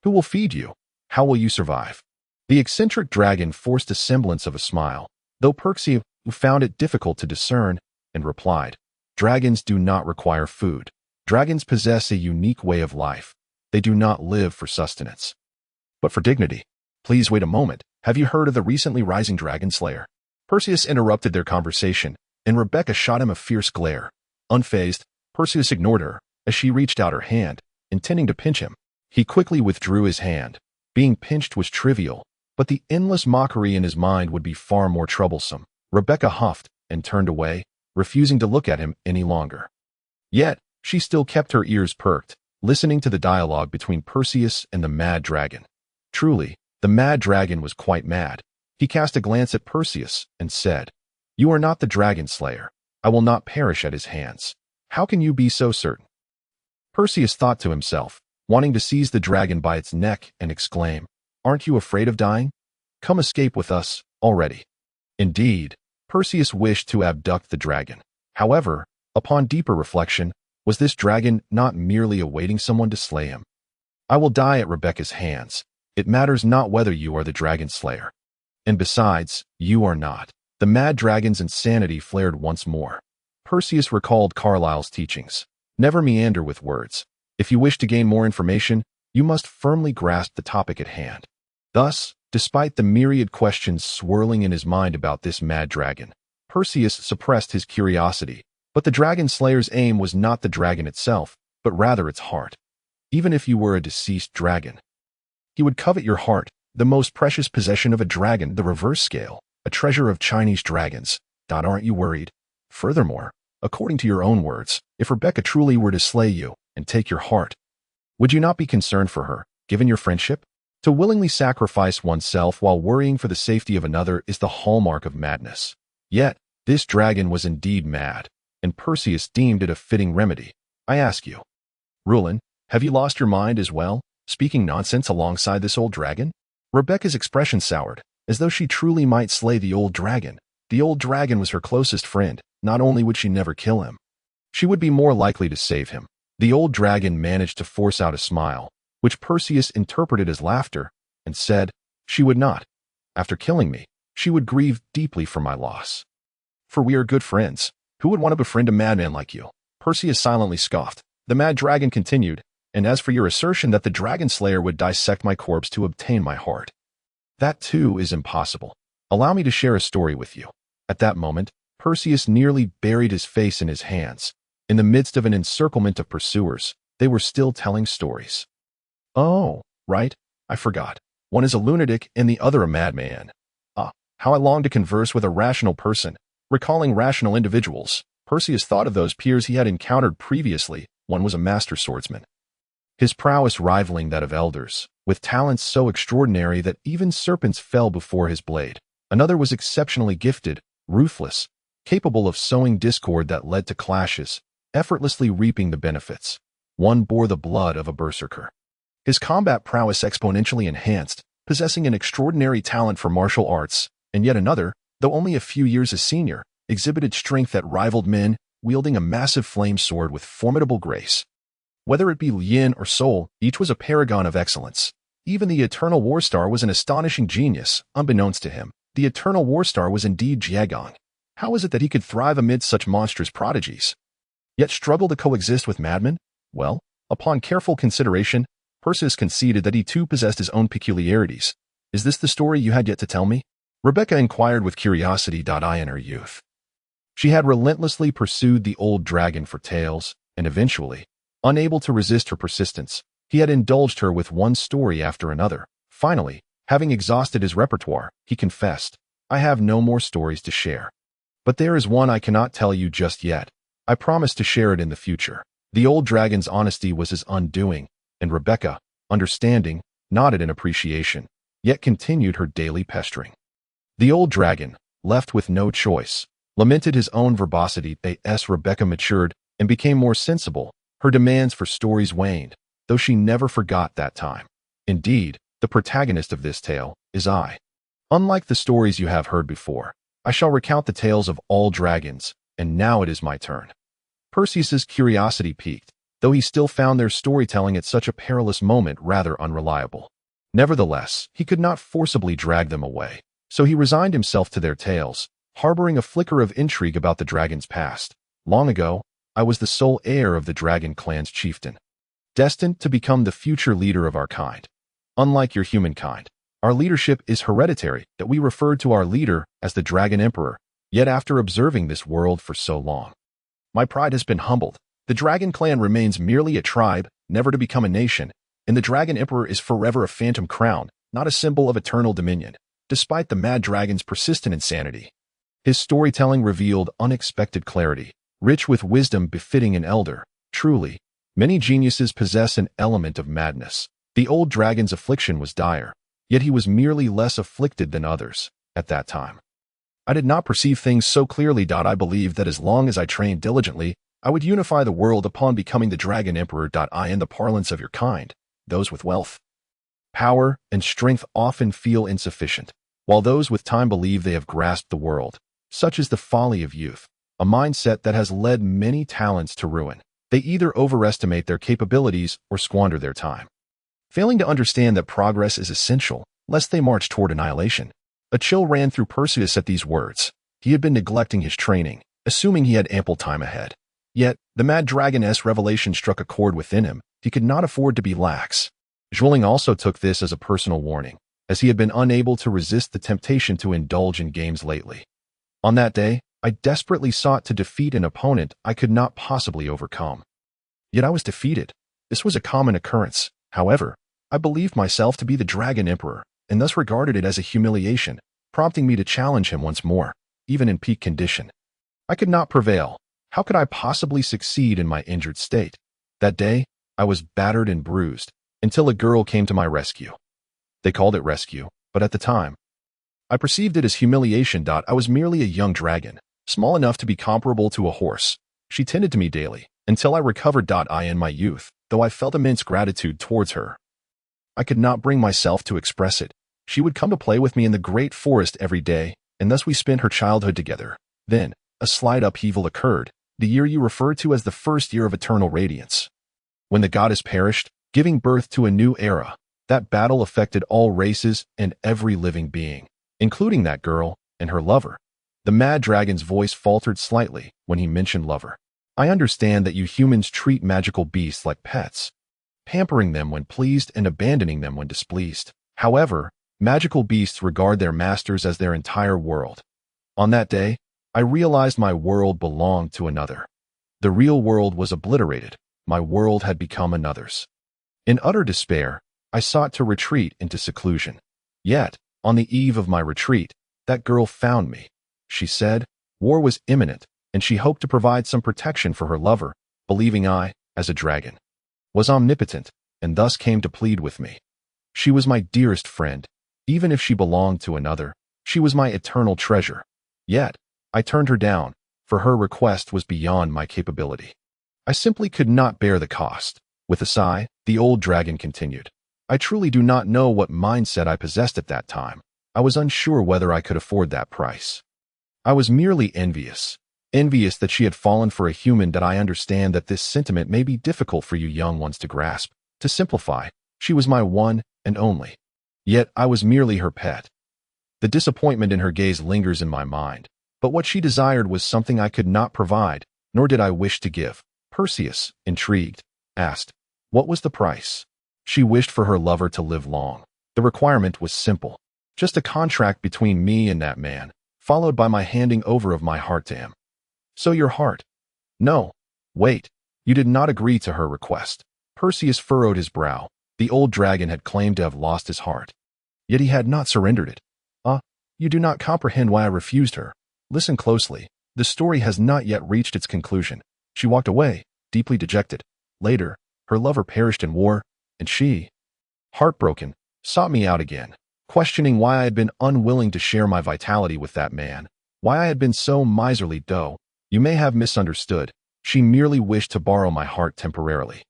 who will feed you? How will you survive? The eccentric dragon forced a semblance of a smile, though Percy found it difficult to discern, and replied, dragons do not require food. Dragons possess a unique way of life. They do not live for sustenance, but for dignity. Please wait a moment. Have you heard of the recently rising dragon slayer? Perseus interrupted their conversation, and Rebecca shot him a fierce glare. Unfazed, Perseus ignored her as she reached out her hand, intending to pinch him. He quickly withdrew his hand. Being pinched was trivial, but the endless mockery in his mind would be far more troublesome. Rebecca huffed and turned away, refusing to look at him any longer. Yet, she still kept her ears perked, listening to the dialogue between Perseus and the mad dragon. Truly, the mad dragon was quite mad. He cast a glance at Perseus and said, you are not the dragon slayer. I will not perish at his hands. How can you be so certain? Perseus thought to himself, wanting to seize the dragon by its neck and exclaim, aren't you afraid of dying? Come escape with us, already. Indeed, Perseus wished to abduct the dragon. However, upon deeper reflection, was this dragon not merely awaiting someone to slay him? I will die at Rebecca's hands. It matters not whether you are the dragon slayer. And besides, you are not. The mad dragon's insanity flared once more. Perseus recalled Carlyle's teachings. Never meander with words. If you wish to gain more information, you must firmly grasp the topic at hand. Thus, despite the myriad questions swirling in his mind about this mad dragon, Perseus suppressed his curiosity. But the dragon slayer's aim was not the dragon itself, but rather its heart. Even if you were a deceased dragon, he would covet your heart, the most precious possession of a dragon, the reverse scale, a treasure of Chinese dragons. Aren't you worried? Furthermore, according to your own words, if Rebecca truly were to slay you and take your heart, would you not be concerned for her, given your friendship? To willingly sacrifice oneself while worrying for the safety of another is the hallmark of madness. Yet, this dragon was indeed mad, and Perseus deemed it a fitting remedy. I ask you, Rulin, have you lost your mind as well, speaking nonsense alongside this old dragon? Rebecca's expression soured, as though she truly might slay the old dragon. The old dragon was her closest friend. Not only would she never kill him, she would be more likely to save him. The old dragon managed to force out a smile, which Perseus interpreted as laughter, and said, she would not. After killing me, she would grieve deeply for my loss. For we are good friends. Who would want to befriend a madman like you? Perseus silently scoffed. The mad dragon continued, and as for your assertion that the dragon slayer would dissect my corpse to obtain my heart, that too is impossible. Allow me to share a story with you. At that moment, Perseus nearly buried his face in his hands. In the midst of an encirclement of pursuers, they were still telling stories. Oh, right, I forgot. One is a lunatic and the other a madman. Ah, how I long to converse with a rational person. Recalling rational individuals, Perseus thought of those peers he had encountered previously, One was a master swordsman, his prowess rivaling that of elders, with talents so extraordinary that even serpents fell before his blade. Another was exceptionally gifted, ruthless, capable of sowing discord that led to clashes, effortlessly reaping the benefits. One bore the blood of a berserker, his combat prowess exponentially enhanced, possessing an extraordinary talent for martial arts, and yet another, though only a few years his senior, exhibited strength that rivaled men, wielding a massive flame sword with formidable grace. Whether it be yin or soul, each was a paragon of excellence. Even the Eternal Warstar was an astonishing genius. Unbeknownst to him, the Eternal Warstar was indeed Jiagong. How is it that he could thrive amid such monstrous prodigies, yet struggle to coexist with madmen? Well, upon careful consideration, Perseus conceded that he too possessed his own peculiarities. Is this the story you had yet to tell me? Rebecca inquired with curiosity. In her youth, she had relentlessly pursued the old dragon for tales, and eventually, unable to resist her persistence, he had indulged her with one story after another. Finally, having exhausted his repertoire, he confessed, "I have no more stories to share. But there is one I cannot tell you just yet. I promise to share it in the future." The old dragon's honesty was his undoing, and Rebecca, understanding, nodded in appreciation, yet continued her daily pestering. The old dragon, left with no choice, lamented his own verbosity. As Rebecca matured and became more sensible, her demands for stories waned, though she never forgot that time. Indeed, the protagonist of this tale is I. Unlike the stories you have heard before, I shall recount the tales of all dragons, and now it is my turn. Perseus's curiosity piqued, though he still found their storytelling at such a perilous moment rather unreliable. Nevertheless, he could not forcibly drag them away, so he resigned himself to their tales, harboring a flicker of intrigue about the dragon's past. Long ago, I was the sole heir of the dragon clan's chieftain, destined to become the future leader of our kind. Unlike your humankind, our leadership is hereditary, that we referred to our leader as the Dragon Emperor. Yet after observing this world for so long, my pride has been humbled. The Dragon Clan remains merely a tribe, never to become a nation, and the Dragon Emperor is forever a phantom crown, not a symbol of eternal dominion, despite the mad dragon's persistent insanity. His storytelling revealed unexpected clarity, rich with wisdom befitting an elder. Truly, many geniuses possess an element of madness. The old dragon's affliction was dire, yet he was merely less afflicted than others at that time. I did not perceive things so clearly. I believed that as long as I trained diligently, I would unify the world upon becoming the Dragon Emperor. In the parlance of your kind, those with wealth, power, and strength often feel insufficient, while those with time believe they have grasped the world. Such is the folly of youth, a mindset that has led many talents to ruin. They either overestimate their capabilities or squander their time, failing to understand that progress is essential, lest they march toward annihilation. A chill ran through Perseus at these words. He had been neglecting his training, assuming he had ample time ahead. Yet, the mad dragoness revelation struck a chord within him. He could not afford to be lax. Zhuling also took this as a personal warning, as he had been unable to resist the temptation to indulge in games lately. On that day, I desperately sought to defeat an opponent I could not possibly overcome. Yet I was defeated. This was a common occurrence. However, I believed myself to be the Dragon Emperor, and thus regarded it as a humiliation, prompting me to challenge him once more, even in peak condition. I could not prevail. How could I possibly succeed in my injured state? That day, I was battered and bruised, until a girl came to my rescue. They called it rescue, but at the time, I perceived it as humiliation. I was merely a young dragon, small enough to be comparable to a horse. She tended to me daily, until I recovered. In my youth, though I felt immense gratitude towards her, I could not bring myself to express it. She would come to play with me in the great forest every day, and thus we spent her childhood together. Then, a slight upheaval occurred, the year you refer to as the first year of eternal radiance. When the goddess perished, giving birth to a new era, that battle affected all races and every living being, including that girl and her lover. The mad dragon's voice faltered slightly when he mentioned lover. I understand that you humans treat magical beasts like pets, pampering them when pleased and abandoning them when displeased. However, magical beasts regard their masters as their entire world. On that day, I realized my world belonged to another. The real world was obliterated. My world had become another's. In utter despair, I sought to retreat into seclusion. Yet, on the eve of my retreat, that girl found me. She said war was imminent, and she hoped to provide some protection for her lover, believing I, as a dragon, was omnipotent, and thus came to plead with me. She was my dearest friend. Even if she belonged to another, she was my eternal treasure. Yet, I turned her down, for her request was beyond my capability. I simply could not bear the cost. With a sigh, the old dragon continued. I truly do not know what mindset I possessed at that time. I was unsure whether I could afford that price. I was merely envious. Envious that she had fallen for a human. That I understand that this sentiment may be difficult for you young ones to grasp. To simplify, she was my one and only. Yet I was merely her pet. The disappointment in her gaze lingers in my mind, but what she desired was something I could not provide, nor did I wish to give. Perseus, intrigued, asked, what was the price? She wished for her lover to live long. The requirement was simple, just a contract between me and that man, followed by my handing over of my heart to him. So your heart? No. Wait, you did not agree to her request. Perseus furrowed his brow. The old dragon had claimed to have lost his heart. Yet he had not surrendered it. You do not comprehend why I refused her. Listen closely. The story has not yet reached its conclusion. She walked away, deeply dejected. Later, her lover perished in war, and she, heartbroken, sought me out again, questioning why I had been unwilling to share my vitality with that man, why I had been so miserly. Though you may have misunderstood, she merely wished to borrow my heart temporarily,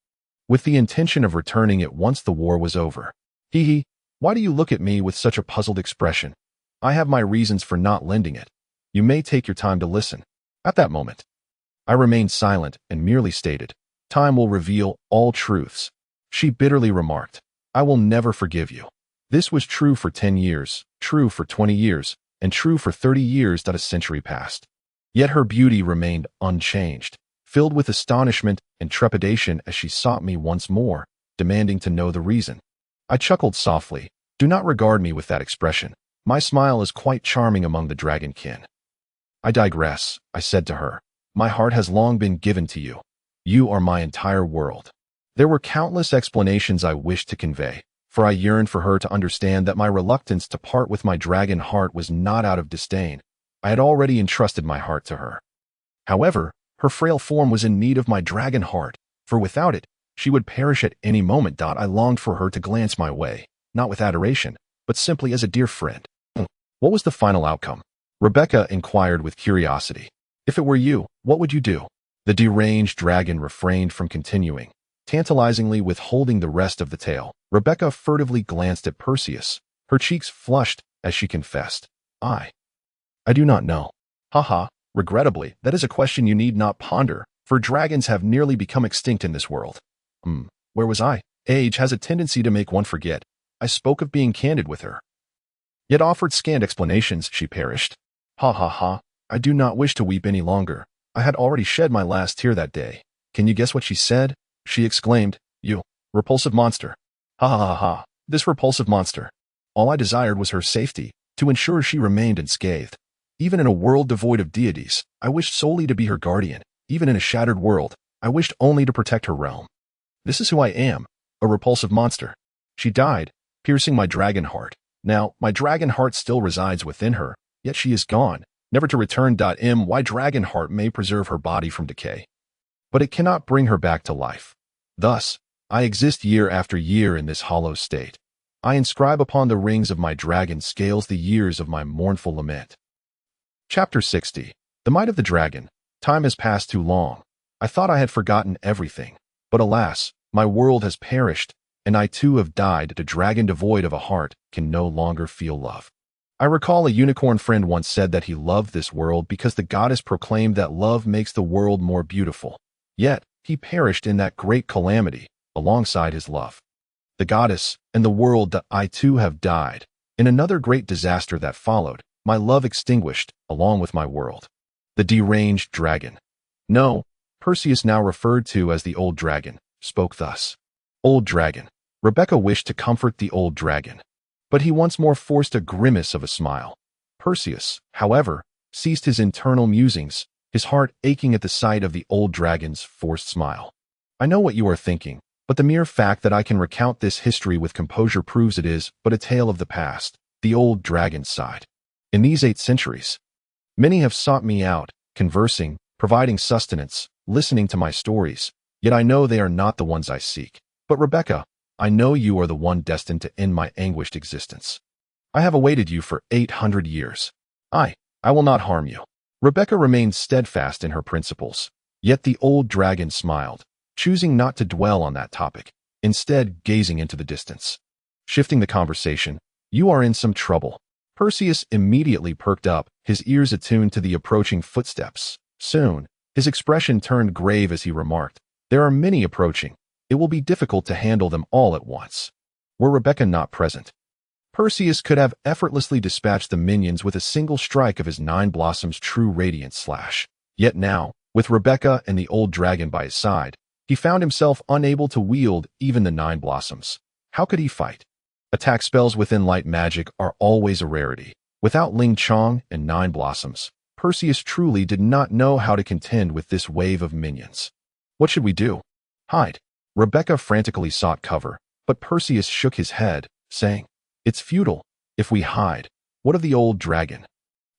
with the intention of returning it once the war was over. Hee, why do you look at me with such a puzzled expression? I have my reasons for not lending it. You may take your time to listen. At that moment, I remained silent and merely stated, time will reveal all truths. She bitterly remarked, I will never forgive you. This was true for 10 years, true for 20 years, and true for 30 years. That a century passed. Yet her beauty remained unchanged, filled with astonishment and trepidation as she sought me once more, demanding to know the reason. I chuckled softly. Do not regard me with that expression. My smile is quite charming among the dragon kin. I digress, I said to her. My heart has long been given to you. You are my entire world. There were countless explanations I wished to convey, for I yearned for her to understand that my reluctance to part with my dragon heart was not out of disdain. I had already entrusted my heart to her. However, her frail form was in need of my dragon heart, for without it, she would perish at any moment. I longed for her to glance my way, not with adoration, but simply as a dear friend. What was the final outcome? Rebecca inquired with curiosity. If it were you, what would you do? The deranged dragon refrained from continuing, tantalizingly withholding the rest of the tale. Rebecca furtively glanced at Perseus. Her cheeks flushed as she confessed, I do not know. Haha, regrettably, that is a question you need not ponder, for dragons have nearly become extinct in this world. Where was I? Age has a tendency to make one forget. I spoke of being candid with her, yet offered scant explanations. She perished. Ha ha ha. I do not wish to weep any longer. I had already shed my last tear that day. Can you guess what she said? She exclaimed, you repulsive monster. Ha ha ha ha. This repulsive monster. All I desired was her safety, to ensure she remained unscathed. Even in a world devoid of deities, I wished solely to be her guardian. Even in a shattered world, I wished only to protect her realm. This is who I am, a repulsive monster. She died, piercing my dragon heart. Now, my dragon heart still resides within her, yet she is gone, never to return. My dragon heart may preserve her body from decay, but it cannot bring her back to life. Thus, I exist year after year in this hollow state. I inscribe upon the rings of my dragon scales the years of my mournful lament. Chapter 60. The Might of the Dragon. Time has passed too long. I thought I had forgotten everything, but alas, my world has perished, and I too have died. The dragon devoid of a heart can no longer feel love. I recall a unicorn friend once said that he loved this world because the goddess proclaimed that love makes the world more beautiful. Yet, he perished in that great calamity, alongside his love. The goddess and the world. That I too have died. In another great disaster that followed, my love extinguished, along with my world. The deranged dragon. No, Perseus, now referred to as the old dragon, spoke thus. Old dragon. Rebecca wished to comfort the old dragon, but he once more forced a grimace of a smile. Perseus, however, ceased his internal musings, his heart aching at the sight of the old dragon's forced smile. I know what you are thinking, but the mere fact that I can recount this history with composure proves it is but a tale of the past. The old dragon sighed. In these 8 centuries, many have sought me out, conversing, providing sustenance, listening to my stories, Yet I know they are not the ones I seek. But Rebecca, I know you are the one destined to end my anguished existence. I have awaited you for 800 years. I will not harm you." Rebecca remained steadfast in her principles. Yet the old dragon smiled, choosing not to dwell on that topic, instead gazing into the distance. Shifting the conversation, "You are in some trouble." Perseus immediately perked up, his ears attuned to the approaching footsteps. Soon, his expression turned grave as he remarked, "There are many approaching. It will be difficult to handle them all at once." Were Rebecca not present, Perseus could have effortlessly dispatched the minions with a single strike of his 9 Blossoms True Radiance slash. Yet now, with Rebecca and the old dragon by his side, he found himself unable to wield even the 9 Blossoms. How could he fight? Attack spells within light magic are always a rarity. Without Ling Chong and 9 Blossoms, Perseus truly did not know how to contend with this wave of minions. What should we do? Hide. Rebecca frantically sought cover, but Perseus shook his head, saying, "It's futile. If we hide, what of the old dragon?"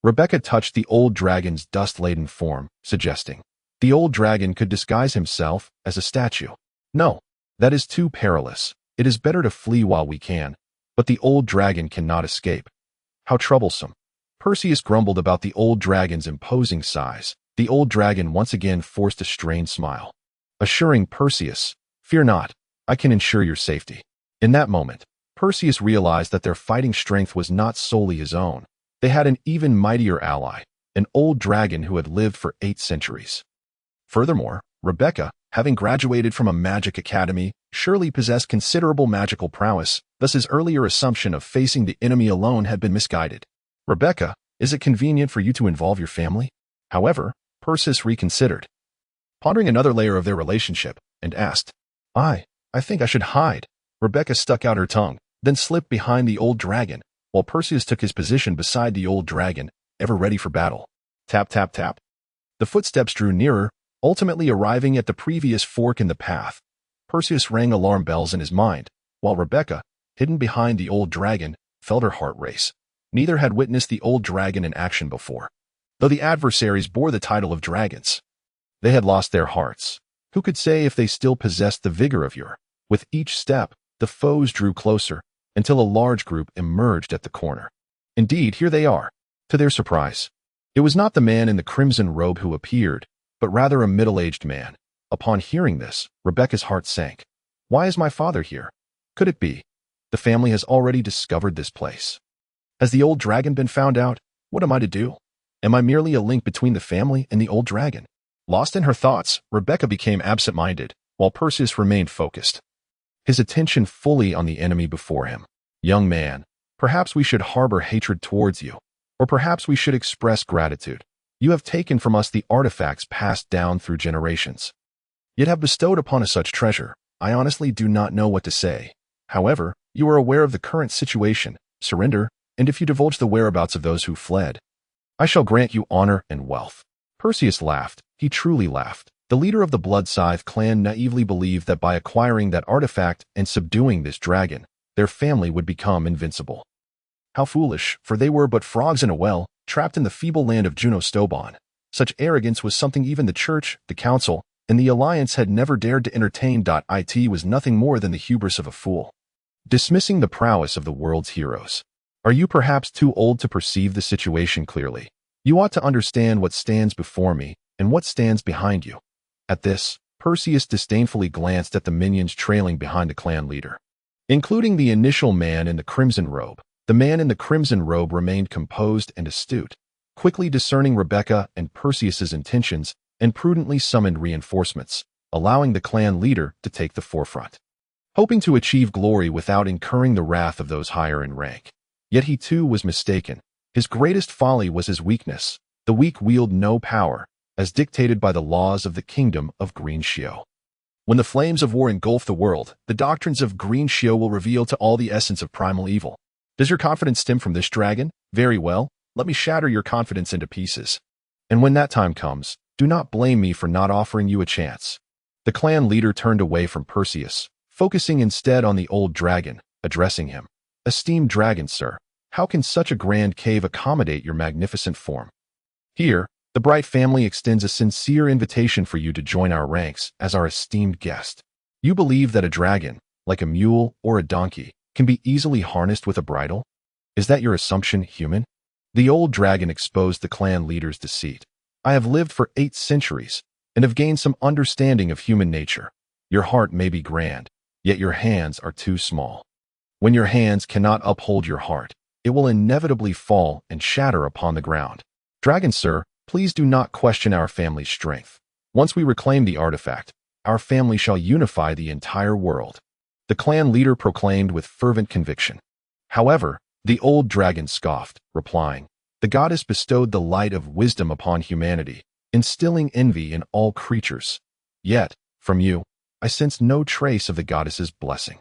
Rebecca touched the old dragon's dust-laden form, suggesting, "The old dragon could disguise himself as a statue." "No, that is too perilous. It is better to flee while we can, but the old dragon cannot escape." How troublesome. Perseus grumbled about the old dragon's imposing size. The old dragon once again forced a strained smile, assuring Perseus, "Fear not, I can ensure your safety." In that moment, Perseus realized that their fighting strength was not solely his own. They had an even mightier ally, an old dragon who had lived for 8 centuries. Furthermore, Rebecca, having graduated from a magic academy, surely possessed considerable magical prowess, thus his earlier assumption of facing the enemy alone had been misguided. "Rebecca, is it convenient for you to involve your family?" However, Perseus reconsidered, pondering another layer of their relationship, and asked, I think I should hide." Rebecca stuck out her tongue, then slipped behind the old dragon, while Perseus took his position beside the old dragon, ever ready for battle. Tap, tap, tap. The footsteps drew nearer, ultimately arriving at the previous fork in the path. Perseus rang alarm bells in his mind, while Rebecca, hidden behind the old dragon, felt her heart race. Neither had witnessed the old dragon in action before. Though the adversaries bore the title of dragons, they had lost their hearts. Who could say if they still possessed the vigor of yore? With each step, the foes drew closer, until a large group emerged at the corner. Indeed, here they are. To their surprise, it was not the man in the crimson robe who appeared, but rather a middle-aged man. Upon hearing this, Rebecca's heart sank. Why is my father here? Could it be the family has already discovered this place? Has the old dragon been found out? What am I to do? Am I merely a link between the family and the old dragon? Lost in her thoughts, Rebecca became absent-minded, while Perseus remained focused, his attention fully on the enemy before him. "Young man, perhaps we should harbor hatred towards you, or perhaps we should express gratitude. You have taken from us the artifacts passed down through generations, yet have bestowed upon us such treasure. I honestly do not know what to say. However, you are aware of the current situation. Surrender, and if you divulge the whereabouts of those who fled, I shall grant you honor and wealth." Perseus laughed. He truly laughed. The leader of the Blood Scythe clan naively believed that by acquiring that artifact and subduing this dragon, their family would become invincible. How foolish, for they were but frogs in a well, trapped in the feeble land of Juno Stobon. Such arrogance was something even the Church, the Council, and the Alliance had never dared to entertain. It was nothing more than the hubris of a fool, dismissing the prowess of the world's heroes. Are you perhaps too old to perceive the situation clearly? You ought to understand what stands before me and what stands behind you. At this, Perseus disdainfully glanced at the minions trailing behind the clan leader, including the initial man in the crimson robe. The man in the crimson robe remained composed and astute, quickly discerning Rebecca and Perseus's intentions, and prudently summoned reinforcements, allowing the clan leader to take the forefront, hoping to achieve glory without incurring the wrath of those higher in rank. Yet he too was mistaken. His greatest folly was his weakness. The weak wield no power, as dictated by the laws of the kingdom of Green Shio. When the flames of war engulf the world, the doctrines of Green Shio will reveal to all the essence of primal evil. Does your confidence stem from this dragon? Very well, let me shatter your confidence into pieces. And when that time comes, do not blame me for not offering you a chance. The clan leader turned away from Perseus, focusing instead on the old dragon, addressing him. "Esteemed dragon, sir, how can such a grand cave accommodate your magnificent form?" Here, The Bright family extends a sincere invitation for you to join our ranks as our esteemed guest. You believe that a dragon, like a mule or a donkey, can be easily harnessed with a bridle? Is that your assumption, human? The old dragon exposed the clan leader's deceit. I have lived for 8 centuries and have gained some understanding of human nature. Your heart may be grand, yet your hands are too small. When your hands cannot uphold your heart, it will inevitably fall and shatter upon the ground. Dragon, sir, please do not question our family's strength. Once we reclaim the artifact, our family shall unify the entire world. The clan leader proclaimed with fervent conviction. However, the old dragon scoffed, replying, "The goddess bestowed the light of wisdom upon humanity, instilling envy in all creatures. Yet, from you, I sense no trace of the goddess's blessing."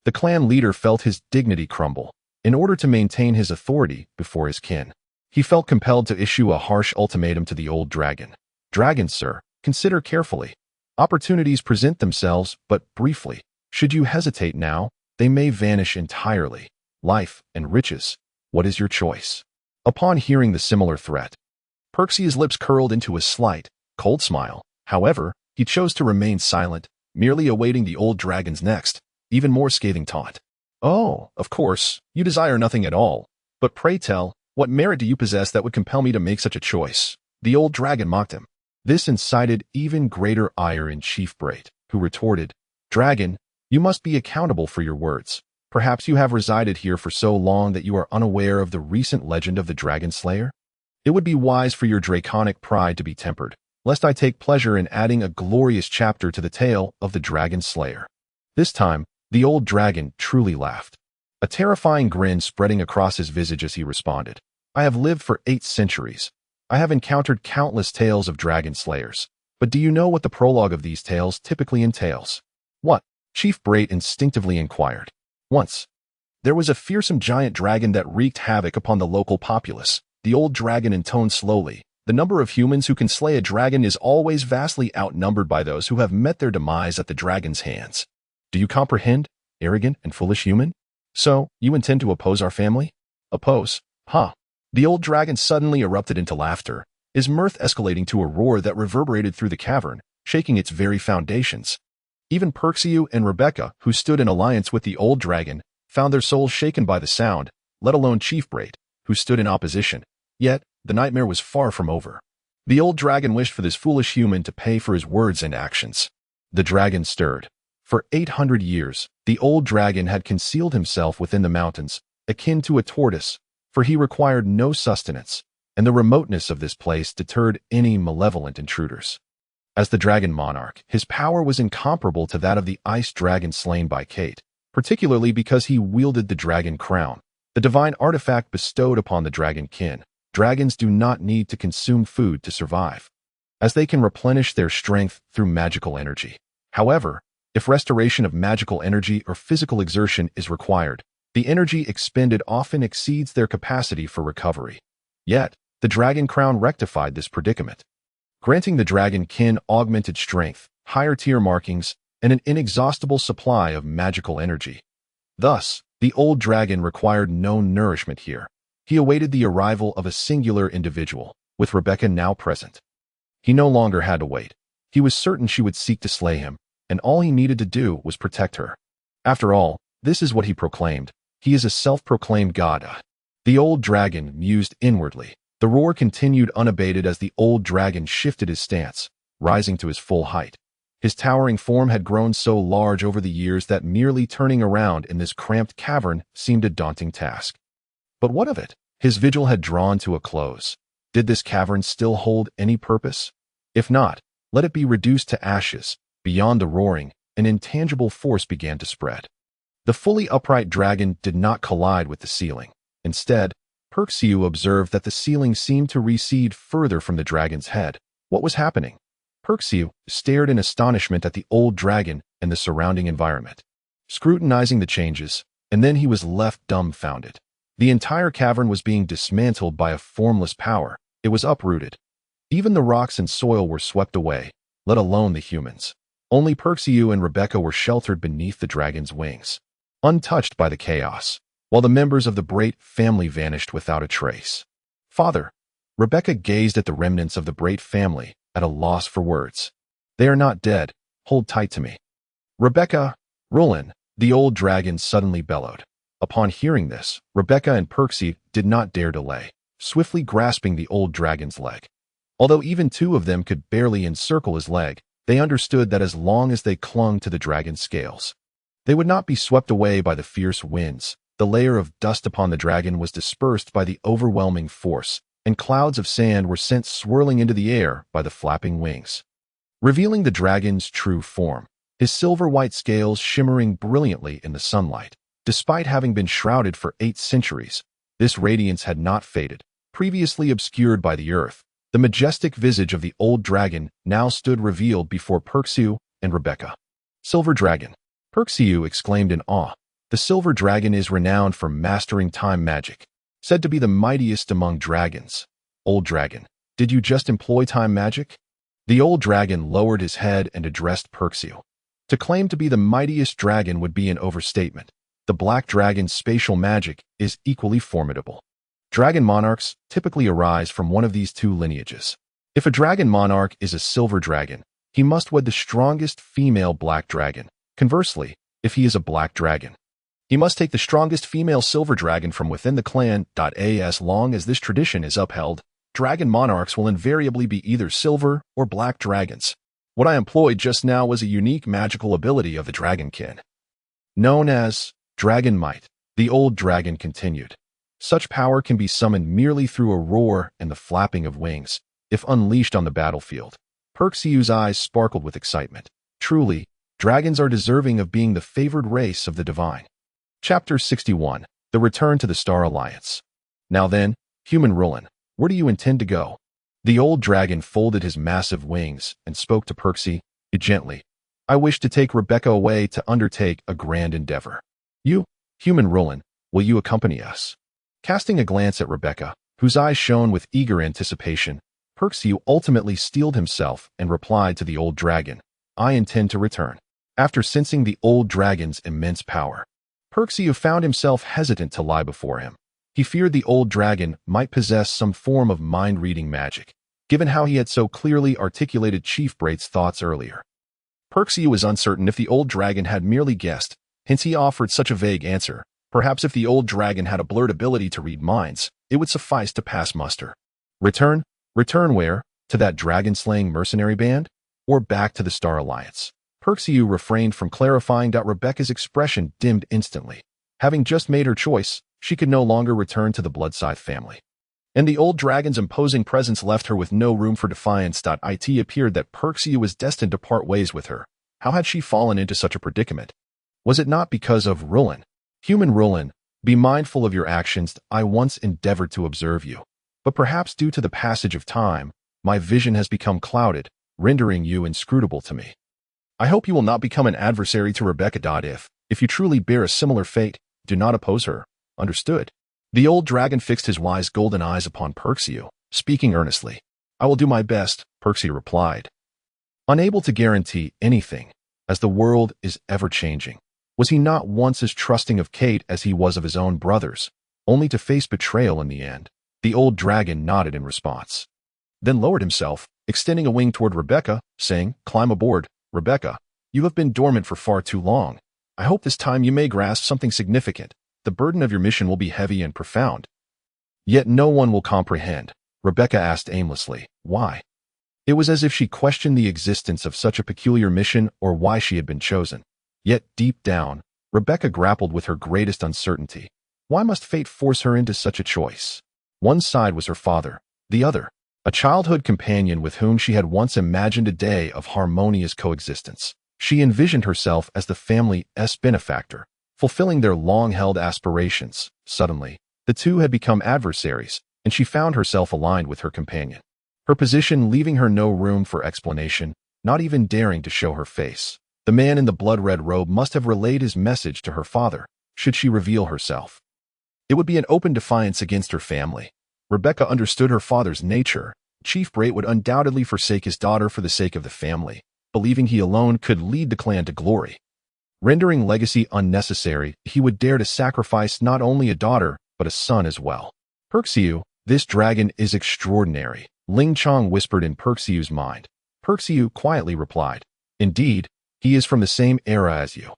The clan leader felt his dignity crumble. In order to maintain his authority before his kin, he felt compelled to issue a harsh ultimatum to the old dragon. "Dragon, sir, consider carefully. Opportunities present themselves, but briefly. Should you hesitate now, they may vanish entirely. Life and riches. What is your choice?" Upon hearing the similar threat, Percy's lips curled into a slight, cold smile. However, he chose to remain silent, merely awaiting the old dragon's next, even more scathing taunt. "Oh, of course, you desire nothing at all. But pray tell, what merit do you possess that would compel me to make such a choice?" The old dragon mocked him. This incited even greater ire in Chief Brait, who retorted, "Dragon, you must be accountable for your words. Perhaps you have resided here for so long that you are unaware of the recent legend of the Dragon Slayer? It would be wise for your draconic pride to be tempered, lest I take pleasure in adding a glorious chapter to the tale of the Dragon Slayer." This time, the old dragon truly laughed, a terrifying grin spreading across his visage as he responded, "I have lived for 8 centuries. I have encountered countless tales of dragon slayers. But do you know what the prologue of these tales typically entails?" "What?" Chief Brait instinctively inquired. "Once, there was a fearsome giant dragon that wreaked havoc upon the local populace." The old dragon intoned slowly, "The number of humans who can slay a dragon is always vastly outnumbered by those who have met their demise at the dragon's hands. Do you comprehend, arrogant and foolish human? So, you intend to oppose our family?" "Oppose? Huh." The old dragon suddenly erupted into laughter, his mirth escalating to a roar that reverberated through the cavern, shaking its very foundations. Even Percy and Rebecca, who stood in alliance with the old dragon, found their souls shaken by the sound, let alone Chief Brait, who stood in opposition. Yet, the nightmare was far from over. The old dragon wished for this foolish human to pay for his words and actions. The dragon stirred. For 800 years, the old dragon had concealed himself within the mountains, akin to a tortoise, for he required no sustenance, and the remoteness of this place deterred any malevolent intruders. As the dragon monarch, his power was incomparable to that of the ice dragon slain by Kate, particularly because he wielded the dragon crown, the divine artifact bestowed upon the dragon kin. Dragons do not need to consume food to survive, as they can replenish their strength through magical energy. However, if restoration of magical energy or physical exertion is required, the energy expended often exceeds their capacity for recovery. Yet, the dragon crown rectified this predicament, granting the dragon kin augmented strength, higher tier markings, and an inexhaustible supply of magical energy. Thus, the old dragon required no nourishment here. He awaited the arrival of a singular individual, with Rebecca now present. He no longer had to wait. He was certain she would seek to slay him, and all he needed to do was protect her. After all, this is what he proclaimed. He is a self-proclaimed god. The old dragon mused inwardly. The roar continued unabated as the old dragon shifted his stance, rising to his full height. His towering form had grown so large over the years that merely turning around in this cramped cavern seemed a daunting task. But what of it? His vigil had drawn to a close. Did this cavern still hold any purpose? If not, let it be reduced to ashes. Beyond the roaring, an intangible force began to spread. The fully upright dragon did not collide with the ceiling. Instead, Percy observed that the ceiling seemed to recede further from the dragon's head. What was happening? Percy stared in astonishment at the old dragon and the surrounding environment, scrutinizing the changes, and then he was left dumbfounded. The entire cavern was being dismantled by a formless power. It was uprooted. Even the rocks and soil were swept away, let alone the humans. Only Percy and Rebecca were sheltered beneath the dragon's wings, untouched by the chaos, while the members of the Brait family vanished without a trace. "Father, Rebecca gazed at the remnants of the Brait family, at a loss for words. They are not dead. Hold tight to me. Rebecca, Rulin, the old dragon suddenly bellowed. Upon hearing this, Rebecca and Percy did not dare delay, swiftly grasping the old dragon's leg. Although even two of them could barely encircle his leg, they understood that as long as they clung to the dragon's scales, they would not be swept away by the fierce winds. The layer of dust upon the dragon was dispersed by the overwhelming force, and clouds of sand were sent swirling into the air by the flapping wings, revealing the dragon's true form, his silver-white scales shimmering brilliantly in the sunlight. Despite having been shrouded for 8 centuries, this radiance had not faded. Previously obscured by the earth, the majestic visage of the old dragon now stood revealed before Percy and Rebecca. Silver Dragon. Percy exclaimed in awe. The silver dragon is renowned for mastering time magic, said to be the mightiest among dragons. Old dragon, did you just employ time magic? The old dragon lowered his head and addressed Percy. To claim to be the mightiest dragon would be an overstatement. The black dragon's spatial magic is equally formidable. Dragon monarchs typically arise from one of these two lineages. If a dragon monarch is a silver dragon, he must wed the strongest female black dragon. Conversely, if he is a black dragon, he must take the strongest female silver dragon from within the clan. As long as this tradition is upheld, dragon monarchs will invariably be either silver or black dragons. What I employed just now was a unique magical ability of the dragonkin, known as Dragon Might. The old dragon continued. Such power can be summoned merely through a roar and the flapping of wings, if unleashed on the battlefield. Percy's eyes sparkled with excitement. Truly, dragons are deserving of being the favored race of the divine. Chapter 61. The Return to the Star Alliance. Now then, human Rulin, where do you intend to go? The old dragon folded his massive wings and spoke to Percy gently. I wish to take Rebecca away to undertake a grand endeavor. You, human Rulin, will you accompany us? Casting a glance at Rebecca, whose eyes shone with eager anticipation, Percy ultimately steeled himself and replied to the old dragon, I intend to return. After sensing the old dragon's immense power, Percy found himself hesitant to lie before him. He feared the old dragon might possess some form of mind-reading magic, given how he had so clearly articulated Chief Brait's thoughts earlier. Percy was uncertain if the old dragon had merely guessed, hence he offered such a vague answer. Perhaps if the old dragon had a blurred ability to read minds, it would suffice to pass muster. Return? Return where? To that dragon-slaying mercenary band? Or back to the Star Alliance? Percy refrained from clarifying. Rebecca's expression dimmed instantly. Having just made her choice, she could no longer return to the Bloodscythe family. And the old dragon's imposing presence left her with no room for defiance. It appeared that Percy was destined to part ways with her. How had she fallen into such a predicament? Was it not because of Rulin? Human Rulin, be mindful of your actions. I once endeavored to observe you, but perhaps due to the passage of time, my vision has become clouded, rendering you inscrutable to me. I hope you will not become an adversary to Rebecca. If you truly bear a similar fate, do not oppose her. Understood? The old dragon fixed his wise golden eyes upon Percy, speaking earnestly. I will do my best, Percy replied. Unable to guarantee anything, as the world is ever-changing, was he not once as trusting of Kate as he was of his own brothers, only to face betrayal in the end? The old dragon nodded in response, then lowered himself, extending a wing toward Rebecca, saying, Climb aboard, Rebecca. You have been dormant for far too long. I hope this time you may grasp something significant. The burden of your mission will be heavy and profound. Yet no one will comprehend, Rebecca asked aimlessly. Why? It was as if she questioned the existence of such a peculiar mission or why she had been chosen. Yet deep down, Rebecca grappled with her greatest uncertainty. Why must fate force her into such a choice? One side was her father, the other, a childhood companion with whom she had once imagined a day of harmonious coexistence. She envisioned herself as the family's benefactor, fulfilling their long-held aspirations. Suddenly, the two had become adversaries, and she found herself aligned with her companion. Her position leaving her no room for explanation, not even daring to show her face. The man in the blood-red robe must have relayed his message to her father, should she reveal herself. It would be an open defiance against her family. Rebecca understood her father's nature. Chief Brait would undoubtedly forsake his daughter for the sake of the family, believing he alone could lead the clan to glory. Rendering legacy unnecessary, he would dare to sacrifice not only a daughter, but a son as well. Percy, This dragon is extraordinary, Ling Chong whispered in Perxiu's mind. Perxiu quietly replied, indeed, he is from the same era as you.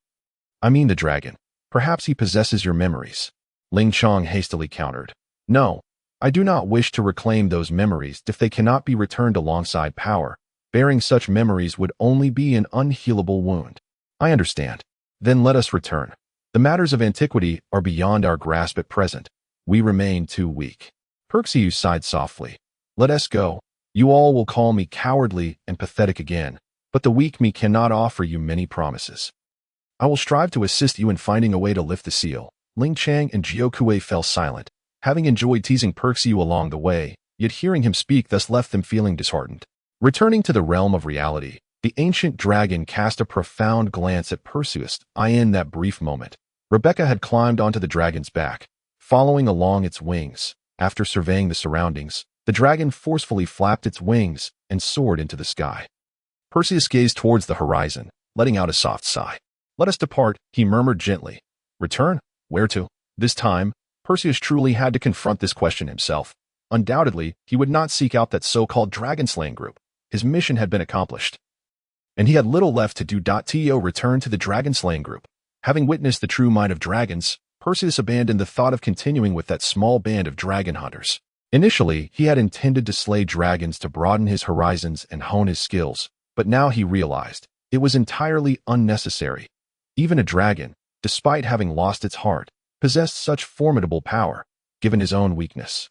I mean the dragon. Perhaps he possesses your memories. Ling Chong hastily countered. No, I do not wish to reclaim those memories if they cannot be returned alongside power. Bearing such memories would only be an unhealable wound. I understand. Then let us return. The matters of antiquity are beyond our grasp at present. We remain too weak. Perxiu sighed softly. Let us go. You all will call me cowardly and pathetic again, but the weak me cannot offer you many promises. I will strive to assist you in finding a way to lift the seal. Ling Chang and Jiokue fell silent, having enjoyed teasing Perxiu along the way, yet hearing him speak thus left them feeling disheartened. Returning to the realm of reality, the ancient dragon cast a profound glance at Perseus. In that brief moment, Rebecca had climbed onto the dragon's back, following along its wings. After surveying the surroundings, the dragon forcefully flapped its wings and soared into the sky. Perseus gazed towards the horizon, letting out a soft sigh. Let us depart, he murmured gently. Return? Where to? This time, Perseus truly had to confront this question himself. Undoubtedly, he would not seek out that so-called dragon-slaying group. His mission had been accomplished, and he had little left to do. To return to the dragon-slaying group. Having witnessed the true might of dragons, Perseus abandoned the thought of continuing with that small band of dragon hunters. Initially, he had intended to slay dragons to broaden his horizons and hone his skills, but now he realized it was entirely unnecessary. Even a dragon, despite having lost its heart, possessed such formidable power, given his own weakness.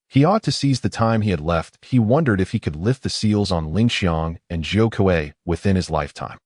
He ought to seize the time he had left. He wondered if he could lift the seals on Ling Xiang and Jiokue within his lifetime.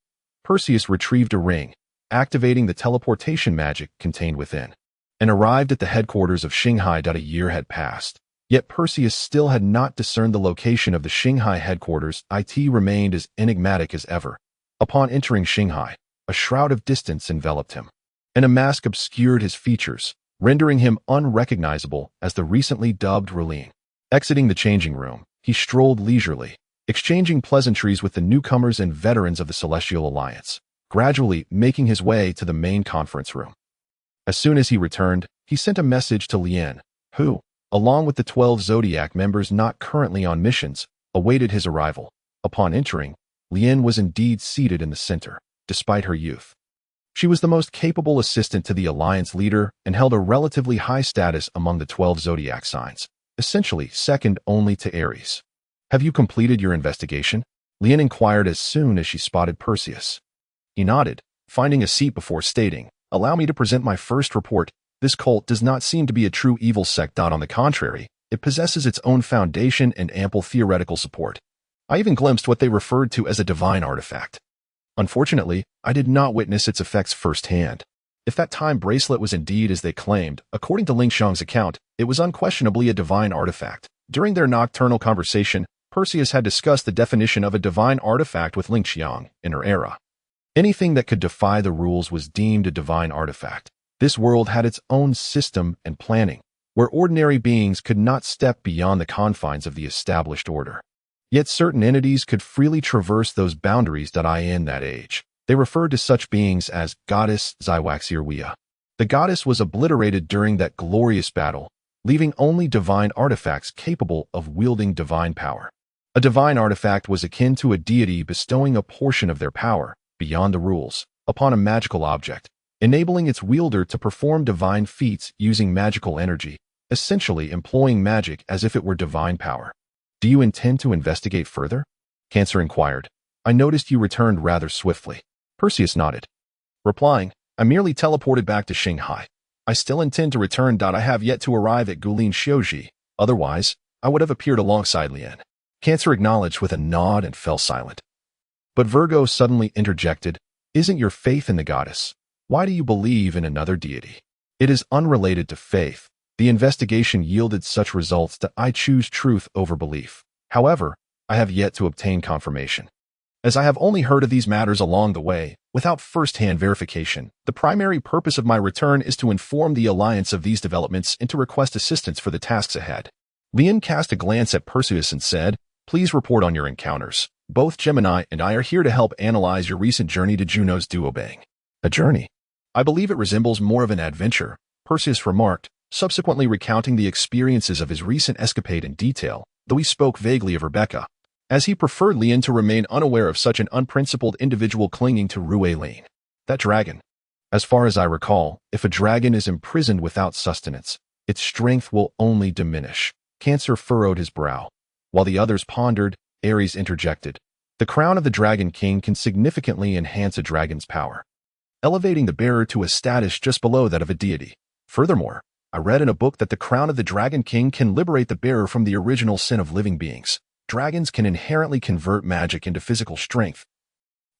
Perseus retrieved a ring, activating the teleportation magic contained within, and arrived at the headquarters of Xinghai. A year had passed, yet Perseus still had not discerned the location of the Xinghai headquarters. It remained as enigmatic as ever. Upon entering Xinghai, a shroud of distance enveloped him, and a mask obscured his features, rendering him unrecognizable as the recently dubbed R'lying. Exiting the changing room, he strolled leisurely, exchanging pleasantries with the newcomers and veterans of the Celestial Alliance, gradually making his way to the main conference room. As soon as he returned, he sent a message to Lien, who, along with the 12 Zodiac members not currently on missions, awaited his arrival. Upon entering, Lien was indeed seated in the center, despite her youth. She was the most capable assistant to the Alliance leader and held a relatively high status among the 12 Zodiac signs, essentially second only to Aries. Have you completed your investigation? Lien inquired as soon as she spotted Perseus. He nodded, finding a seat before stating, Allow me to present my first report. This cult does not seem to be a true evil sect. On the contrary, it possesses its own foundation and ample theoretical support. I even glimpsed what they referred to as a divine artifact. Unfortunately, I did not witness its effects firsthand. If that time bracelet was indeed as they claimed, according to Ling Xiang's account, it was unquestionably a divine artifact. During their nocturnal conversation, Perseus had discussed the definition of a divine artifact with Ling Xiang in her era. Anything that could defy the rules was deemed a divine artifact. This world had its own system and planning, where ordinary beings could not step beyond the confines of the established order. Yet certain entities could freely traverse those boundaries. In that age, they referred to such beings as Goddess Xiwaxirwea. The goddess was obliterated during that glorious battle, leaving only divine artifacts capable of wielding divine power. A divine artifact was akin to a deity bestowing a portion of their power, beyond the rules, upon a magical object, enabling its wielder to perform divine feats using magical energy, essentially employing magic as if it were divine power. Do you intend to investigate further? Cancer inquired. I noticed you returned rather swiftly. Perseus nodded, replying, I merely teleported back to Xinghai. I still intend to return. I have yet to arrive at Gulin Xiuji. Otherwise, I would have appeared alongside Lien. Cancer acknowledged with a nod and fell silent. But Virgo suddenly interjected, Isn't your faith in the goddess? Why do you believe in another deity? It is unrelated to faith. The investigation yielded such results that I choose truth over belief. However, I have yet to obtain confirmation. As I have only heard of these matters along the way, without first-hand verification, the primary purpose of my return is to inform the Alliance of these developments and to request assistance for the tasks ahead. Lien cast a glance at Perseus and said, Please report on your encounters. Both Gemini and I are here to help analyze your recent journey to Juno's duobang. A journey? I believe it resembles more of an adventure, Perseus remarked, subsequently recounting the experiences of his recent escapade in detail, though he spoke vaguely of Rebecca, as he preferred Lien to remain unaware of such an unprincipled individual clinging to Rue Lane. That dragon. As far as I recall, if a dragon is imprisoned without sustenance, its strength will only diminish. Cancer furrowed his brow. While the others pondered, Ares interjected. The crown of the Dragon King can significantly enhance a dragon's power, elevating the bearer to a status just below that of a deity. Furthermore, I read in a book that the crown of the Dragon King can liberate the bearer from the original sin of living beings. Dragons can inherently convert magic into physical strength,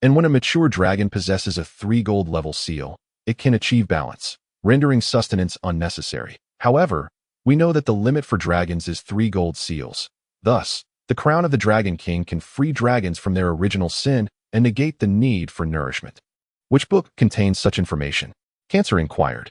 and when a mature dragon possesses a 3 gold level seal, it can achieve balance, rendering sustenance unnecessary. However, we know that the limit for dragons is 3 gold seals. Thus, the crown of the Dragon King can free dragons from their original sin and negate the need for nourishment. Which book contains such information? Cancer inquired.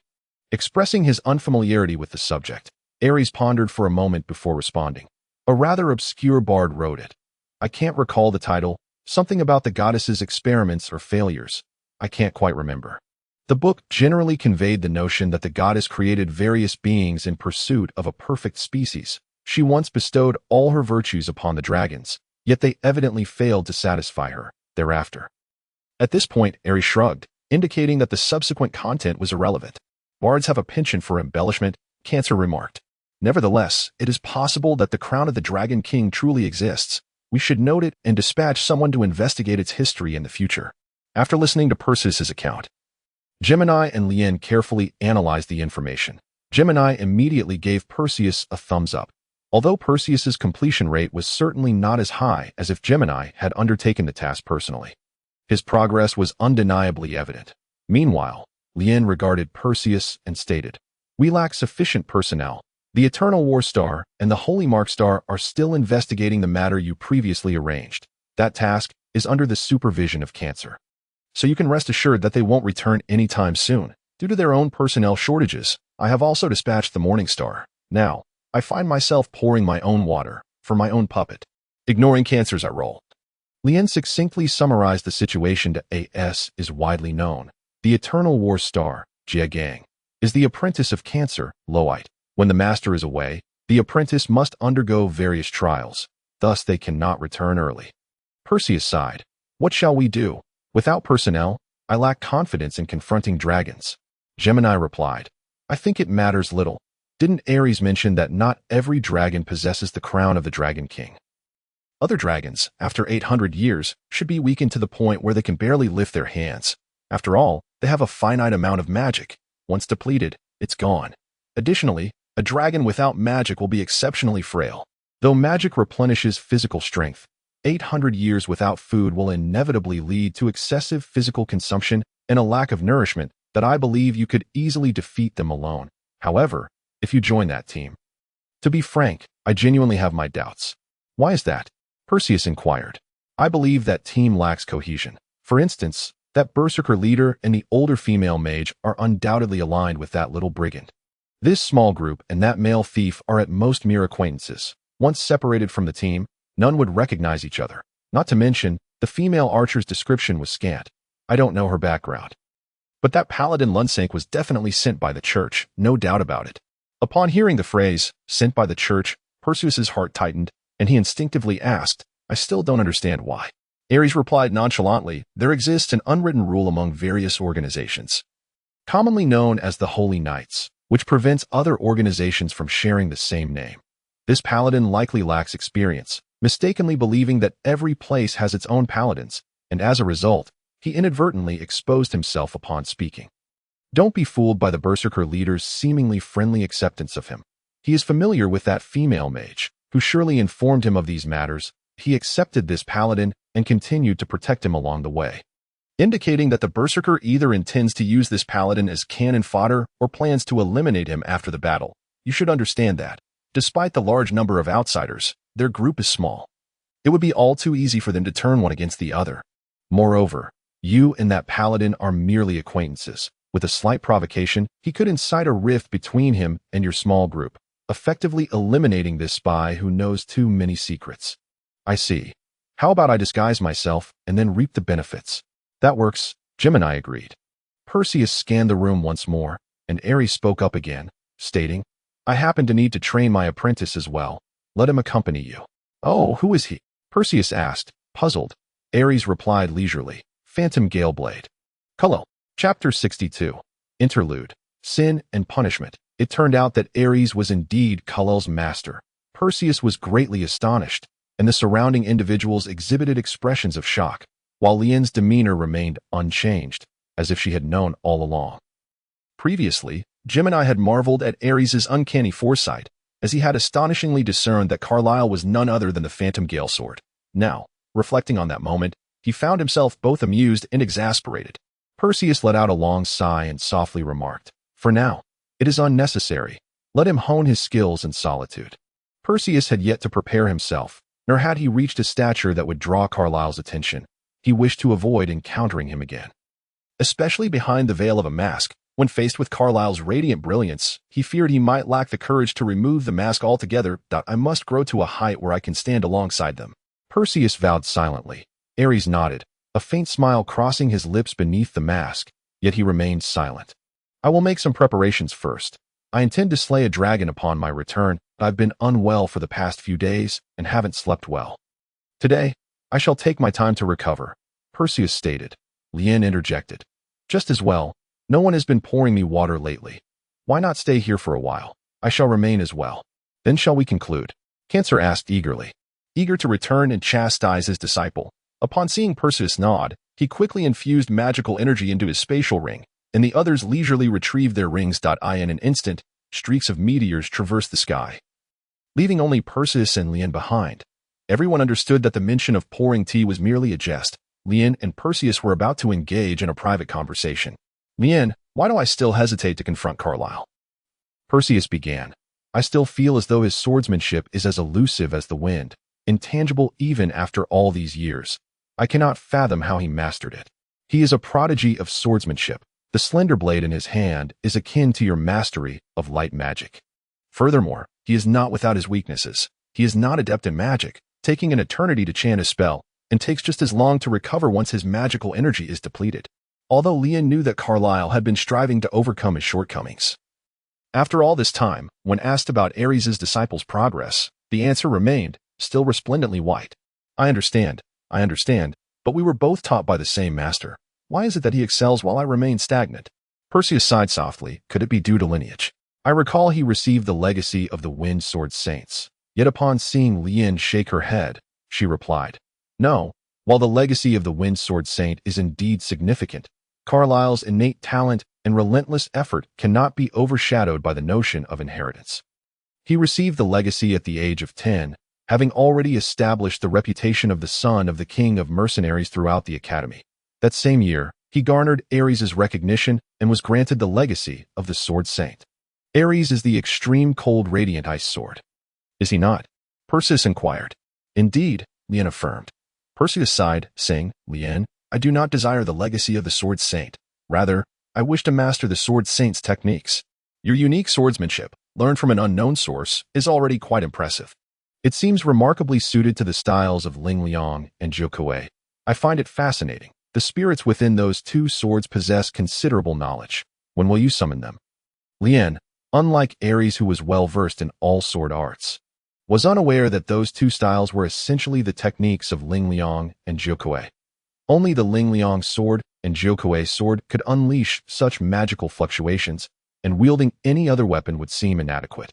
Expressing his unfamiliarity with the subject, Ares pondered for a moment before responding. A rather obscure bard wrote it. I can't recall the title, something about the goddess's experiments or failures. I can't quite remember. The book generally conveyed the notion that the goddess created various beings in pursuit of a perfect species. She once bestowed all her virtues upon the dragons, yet they evidently failed to satisfy her thereafter. At this point, Ares shrugged, indicating that the subsequent content was irrelevant. Bards have a penchant for embellishment, Cancer remarked. Nevertheless, it is possible that the crown of the Dragon King truly exists. We should note it and dispatch someone to investigate its history in the future. After listening to Perseus's account, Gemini and Lien carefully analyzed the information. Gemini immediately gave Perseus a thumbs up. Although Perseus's completion rate was certainly not as high as if Gemini had undertaken the task personally, his progress was undeniably evident. Meanwhile, Lien regarded Perseus and stated, "We lack sufficient personnel. The Eternal War Star and the Holy Mark Star are still investigating the matter you previously arranged. That task is under the supervision of Cancer. So you can rest assured that they won't return anytime soon. Due to their own personnel shortages, I have also dispatched the Morning Star. Now, I find myself pouring my own water for my own puppet." Ignoring Cancer's eye roll, Lien succinctly summarized the situation to AS is widely known. The Eternal War Star, Jia Gang, is the apprentice of Cancer, Loite. When the master is away, the apprentice must undergo various trials. Thus, they cannot return early. Perseus sighed. What shall we do? Without personnel, I lack confidence in confronting dragons. Gemini replied, I think it matters little. Didn't Ares mention that not every dragon possesses the crown of the Dragon King? Other dragons, after 800 years, should be weakened to the point where they can barely lift their hands. After all, they have a finite amount of magic. Once depleted, it's gone. Additionally, a dragon without magic will be exceptionally frail. Though magic replenishes physical strength, 800 years without food will inevitably lead to excessive physical consumption and a lack of nourishment that I believe you could easily defeat them alone. However, if you join that team. To be frank, I genuinely have my doubts. Why is that? Perseus inquired. I believe that team lacks cohesion. For instance, that berserker leader and the older female mage are undoubtedly aligned with that little brigand. This small group and that male thief are at most mere acquaintances. Once separated from the team, none would recognize each other. Not to mention, the female archer's description was scant. I don't know her background. But that paladin Lunsank was definitely sent by the church, no doubt about it. Upon hearing the phrase, sent by the church, Perseus's heart tightened, and he instinctively asked, I still don't understand why. Ares replied nonchalantly, there exists an unwritten rule among various organizations, commonly known as the Holy Knights, which prevents other organizations from sharing the same name. This paladin likely lacks experience, mistakenly believing that every place has its own paladins, and as a result, he inadvertently exposed himself upon speaking. Don't be fooled by the berserker leader's seemingly friendly acceptance of him. He is familiar with that female mage, who surely informed him of these matters. He accepted this paladin and continued to protect him along the way, indicating that the berserker either intends to use this paladin as cannon fodder or plans to eliminate him after the battle. You should understand that, despite the large number of outsiders, their group is small. It would be all too easy for them to turn one against the other. Moreover, you and that paladin are merely acquaintances. With a slight provocation, he could incite a rift between him and your small group, effectively eliminating this spy who knows too many secrets. I see. How about I disguise myself and then reap the benefits? That works, Gemini agreed. Perseus scanned the room once more, and Ares spoke up again. stating, "I happen to need to train my apprentice as well. Let him accompany you." "Oh, who is he?" Perseus asked, puzzled. Ares replied leisurely, "Phantom Galeblade." Kullel. Chapter 62. Interlude. Sin and Punishment. It turned out that Ares was indeed Kullel's master. Perseus was greatly astonished, and the surrounding individuals exhibited expressions of shock, while Lyen's demeanor remained unchanged, as if she had known all along. Previously, Gemini had marveled at Ares's uncanny foresight, as he had astonishingly discerned that Carlyle was none other than the Phantom Gale sword. Now, reflecting on that moment, he found himself both amused and exasperated. Perseus let out a long sigh and softly remarked, "For now, it is unnecessary. Let him hone his skills in solitude." Perseus had yet to prepare himself, nor had he reached a stature that would draw Carlyle's attention. He wished to avoid encountering him again. Especially behind the veil of a mask, when faced with Carlyle's radiant brilliance, he feared he might lack the courage to remove the mask altogether. "I must grow to a height where I can stand alongside them." Perseus vowed silently. Ares nodded, a faint smile crossing his lips beneath the mask, yet he remained silent. "I will make some preparations first. I intend to slay a dragon upon my return, but I've been unwell for the past few days and haven't slept well. Today, I shall take my time to recover," Perseus stated. Lyen interjected, "Just as well. No one has been pouring me water lately. Why not stay here for a while? I shall remain as well. Then shall we conclude?" Cancer asked eagerly, eager to return and chastise his disciple. Upon seeing Perseus nod, he quickly infused magical energy into his spatial ring, and the others leisurely retrieved their rings. In an instant, streaks of meteors traversed the sky, leaving only Perseus and Lyen behind. Everyone understood that the mention of pouring tea was merely a jest. Lyen and Perseus were about to engage in a private conversation. "Lyen, why do I still hesitate to confront Carlyle?" Perseus began. "I still feel as though his swordsmanship is as elusive as the wind, intangible even after all these years. I cannot fathom how he mastered it. He is a prodigy of swordsmanship. The slender blade in his hand is akin to your mastery of light magic. Furthermore, he is not without his weaknesses. He is not adept in magic, taking an eternity to chant a spell, and takes just as long to recover once his magical energy is depleted." Although Lyen knew that Carlyle had been striving to overcome his shortcomings. After all this time, when asked about Ares's disciple's progress, the answer remained, still resplendently white. I understand, but we were both taught by the same master. Why is it that he excels while I remain stagnant?" Perseus sighed softly. Could it be due to lineage? "I recall he received the legacy of the Wind Sword Saints." Yet upon seeing Lyen shake her head, she replied, "No, while the legacy of the Wind Sword Saint is indeed significant, Carlyle's innate talent and relentless effort cannot be overshadowed by the notion of inheritance. He received the legacy at the age of 10, having already established the reputation of the son of the king of mercenaries throughout the academy. That same year, he garnered Ares's recognition and was granted the legacy of the Sword Saint. Ares is the extreme cold radiant ice sword. Is he not?" Perseus inquired. "Indeed," Lyen affirmed. Perseus sighed, saying, "Lyen, I do not desire the legacy of the Sword Saint. Rather, I wish to master the Sword Saint's techniques. Your unique swordsmanship, learned from an unknown source, is already quite impressive. It seems remarkably suited to the styles of Ling Liang and Zhou Kuei. I find it fascinating. The spirits within those two swords possess considerable knowledge. When will you summon them?" Lyen, unlike Ares who was well-versed in all sword arts, was unaware that those two styles were essentially the techniques of Ling Liang and Zhou Kuei. Only the Ling Liang sword and Zhou Kuei sword could unleash such magical fluctuations, and wielding any other weapon would seem inadequate.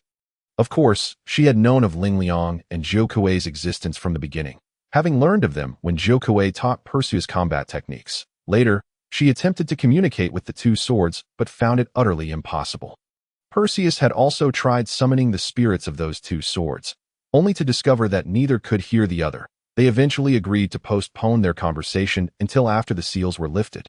Of course, she had known of Ling Liang and Zhou Kuei's existence from the beginning, having learned of them when Zhou Kuei taught Perseus combat techniques. Later, she attempted to communicate with the two swords, but found it utterly impossible. Perseus had also tried summoning the spirits of those two swords, only to discover that neither could hear the other. They eventually agreed to postpone their conversation until after the seals were lifted.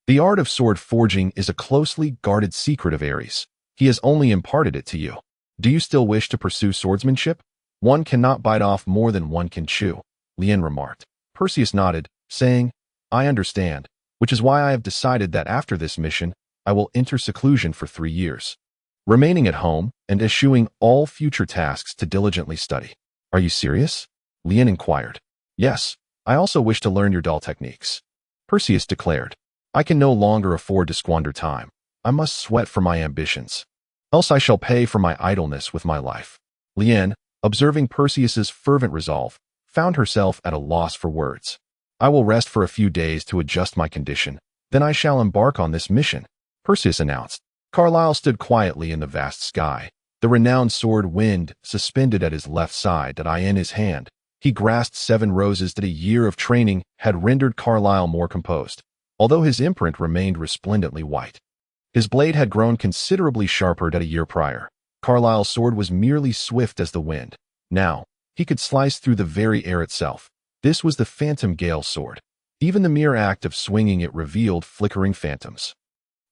The art of sword forging is a closely guarded secret of Ares. He has only imparted it to you. Do you still wish to pursue swordsmanship? One cannot bite off more than one can chew," Lyen remarked. Perseus nodded, saying, "I understand, which is why I have decided that after this mission, I will enter seclusion for 3 years, remaining at home and eschewing all future tasks to diligently study." "Are you serious?" Lyen inquired. "Yes, I also wish to learn your dull techniques," Perseus declared. "I can no longer afford to squander time. I must sweat for my ambitions." else I shall pay for my idleness with my life. Yearn, observing Perseus's fervent resolve, found herself at a loss for words. I will rest for a few days to adjust my condition, then I shall embark on this mission, Perseus announced. Carlyle stood quietly in the vast sky, the renowned sword wind suspended at his left side that in his hand. He grasped 7 roses that a year of training had rendered Carlyle more composed, although his imprint remained resplendently white. His blade had grown considerably sharper than a year prior. Carlyle's sword was merely swift as the wind. Now, he could slice through the very air itself. This was the Phantom Gale sword. Even the mere act of swinging it revealed flickering phantoms.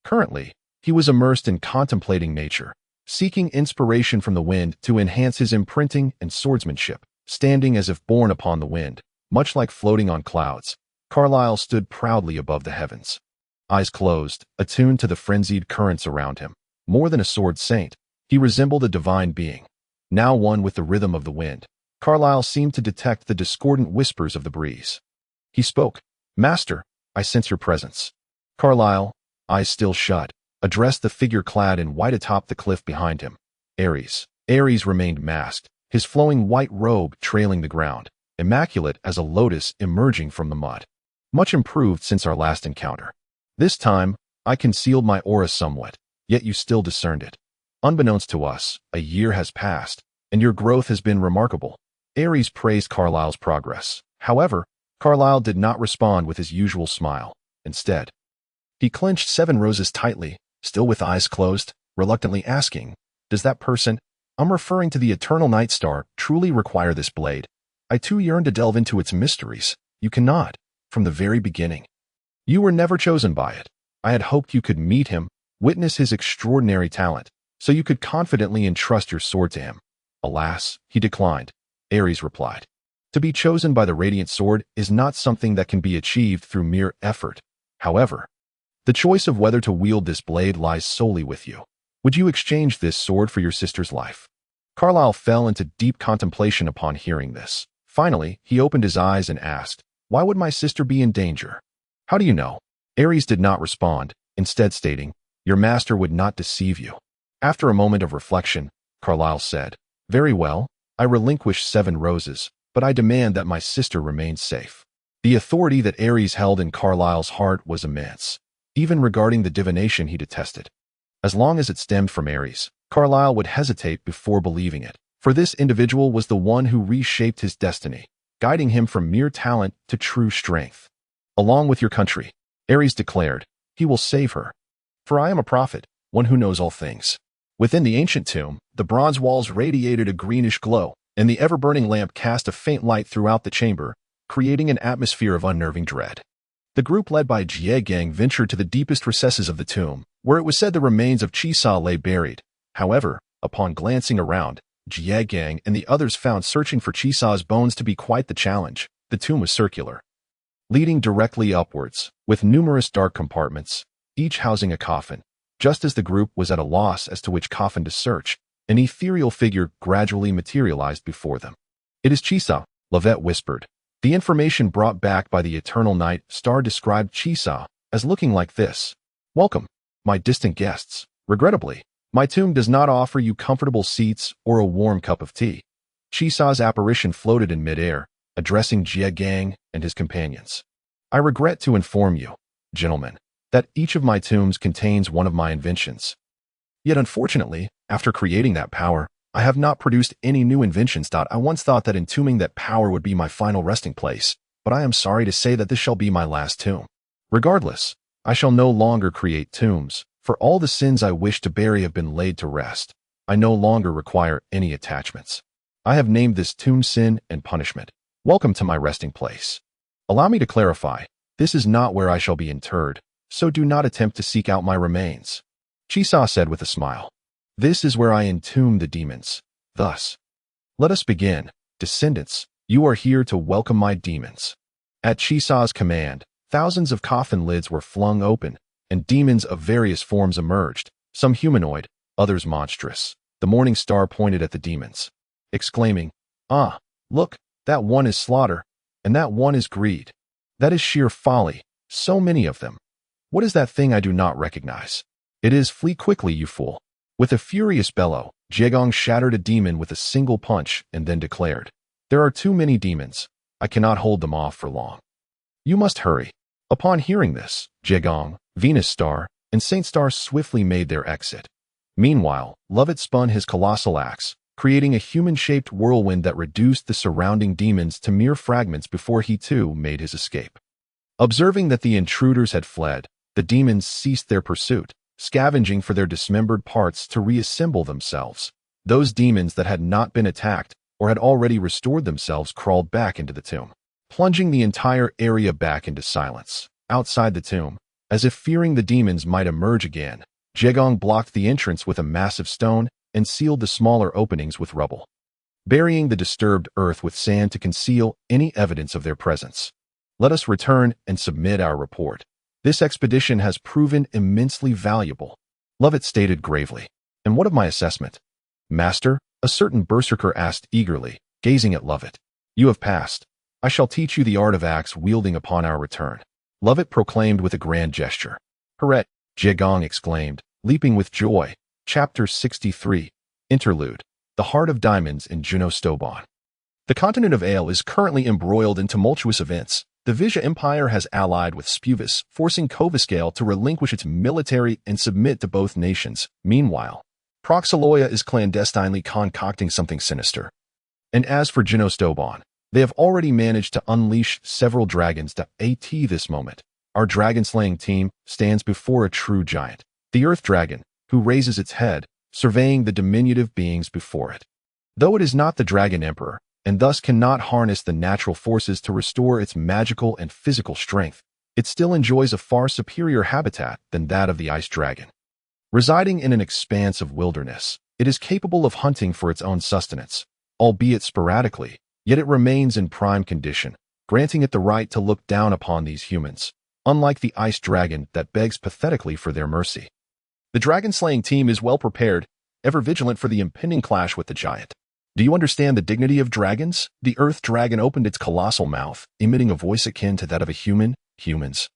Currently, he was immersed in contemplating nature, seeking inspiration from the wind to enhance his imprinting and swordsmanship. Standing as if borne upon the wind, much like floating on clouds, Carlyle stood proudly above the heavens. Eyes closed, attuned to the frenzied currents around him. More than a sword saint, he resembled a divine being. Now one with the rhythm of the wind, Carlyle seemed to detect the discordant whispers of the breeze. He spoke. "Master, I sense your presence." Carlyle, eyes still shut, addressed the figure clad in white atop the cliff behind him. Ares. Ares remained masked, his flowing white robe trailing the ground, immaculate as a lotus emerging from the mud. Much improved since our last encounter. This time, I concealed my aura somewhat, yet you still discerned it. Unbeknownst to us, a year has passed, and your growth has been remarkable. Ares praised Carlyle's progress. However, Carlyle did not respond with his usual smile. Instead, he clenched 7 roses tightly, still with eyes closed, reluctantly asking, "Does that person, I'm referring to the eternal night star, truly require this blade? I too yearn to delve into its mysteries. You cannot, from the very beginning. You were never chosen by it. I had hoped you could meet him, witness his extraordinary talent, so you could confidently entrust your sword to him." "Alas," he declined. Ares replied. "To be chosen by the radiant sword is not something that can be achieved through mere effort. However, the choice of whether to wield this blade lies solely with you. Would you exchange this sword for your sister's life?" Carlyle fell into deep contemplation upon hearing this. Finally, he opened his eyes and asked, "Why would my sister be in danger?" "How do you know?" Ares did not respond, instead stating, "Your master would not deceive you." After a moment of reflection, Carlyle said, "Very well, I relinquish 7 roses, but I demand that my sister remain safe." The authority that Ares held in Carlyle's heart was immense, even regarding the divination he detested. As long as it stemmed from Ares, Carlyle would hesitate before believing it, for this individual was the one who reshaped his destiny, guiding him from mere talent to true strength. "Along with your country," Ares declared, "he will save her. For I am a prophet, one who knows all things." Within the ancient tomb, the bronze walls radiated a greenish glow, and the ever-burning lamp cast a faint light throughout the chamber, creating an atmosphere of unnerving dread. The group led by Jiegang ventured to the deepest recesses of the tomb, where it was said the remains of Chisa lay buried. However, upon glancing around, Jiegang and the others found searching for Chisa's bones to be quite the challenge. The tomb was circular, leading directly upwards, with numerous dark compartments, each housing a coffin. Just as the group was at a loss as to which coffin to search, an ethereal figure gradually materialized before them. "It is Chisa," Lavette whispered. The information brought back by the eternal night star described Chisa as looking like this. "Welcome, my distant guests. Regrettably, my tomb does not offer you comfortable seats or a warm cup of tea." Chisa's apparition floated in midair, addressing Jiegang and his companions. "I regret to inform you, gentlemen, that each of my tombs contains one of my inventions. Yet unfortunately, after creating that power, I have not produced any new inventions. I once thought that entombing that power would be my final resting place, but I am sorry to say that this shall be my last tomb. Regardless, I shall no longer create tombs, for all the sins I wish to bury have been laid to rest. I no longer require any attachments. I have named this tomb Sin and Punishment. Welcome to my resting place. Allow me to clarify, this is not where I shall be interred, so do not attempt to seek out my remains." Chisa said with a smile. "This is where I entomb the demons. Thus, let us begin. Descendants, you are here to welcome my demons." At Chisa's command, thousands of coffin lids were flung open, and demons of various forms emerged, some humanoid, others monstrous. The morning star pointed at the demons, exclaiming, "Ah, look, that one is slaughter, and that one is greed. That is sheer folly, so many of them. What is that thing I do not recognize? It is flee quickly, you fool." With a furious bellow, Jiegong shattered a demon with a single punch and then declared, "There are too many demons. I cannot hold them off for long. You must hurry." Upon hearing this, Jiegong, Venus Star, and Saint Star swiftly made their exit. Meanwhile, Lovett spun his colossal axe, creating a human-shaped whirlwind that reduced the surrounding demons to mere fragments before he too made his escape. Observing that the intruders had fled, the demons ceased their pursuit, scavenging for their dismembered parts to reassemble themselves. Those demons that had not been attacked or had already restored themselves crawled back into the tomb, plunging the entire area back into silence. Outside the tomb, as if fearing the demons might emerge again, Jiegong blocked the entrance with a massive stone and sealed the smaller openings with rubble, burying the disturbed earth with sand to conceal any evidence of their presence. Let us return and submit our report. This expedition has proven immensely valuable, Lovett stated gravely. And what of my assessment? Master, a certain berserker asked eagerly, gazing at Lovett. You have passed. I shall teach you the art of axe wielding upon our return, Lovett proclaimed with a grand gesture. Hooray! Jiegong exclaimed, leaping with joy. Chapter 63, Interlude, The Heart of Diamonds in Juno Stobon. The continent of Ale is currently embroiled in tumultuous events. The Vizja Empire has allied with Spuvis, forcing Kovascale to relinquish its military and submit to both nations. Meanwhile, Proxaloya is clandestinely concocting something sinister. And as for Juno Stobon, they have already managed to unleash several dragons. At this moment, our dragon-slaying team stands before a true giant, the Earth Dragon, who raises its head, surveying the diminutive beings before it. Though it is not the Dragon Emperor, and thus cannot harness the natural forces to restore its magical and physical strength, it still enjoys a far superior habitat than that of the Ice Dragon. Residing in an expanse of wilderness, it is capable of hunting for its own sustenance, albeit sporadically, yet it remains in prime condition, granting it the right to look down upon these humans, unlike the Ice Dragon that begs pathetically for their mercy. The dragon-slaying team is well prepared, ever vigilant for the impending clash with the giant. Do you understand the dignity of dragons? The Earth Dragon opened its colossal mouth, emitting a voice akin to that of a human. Humans,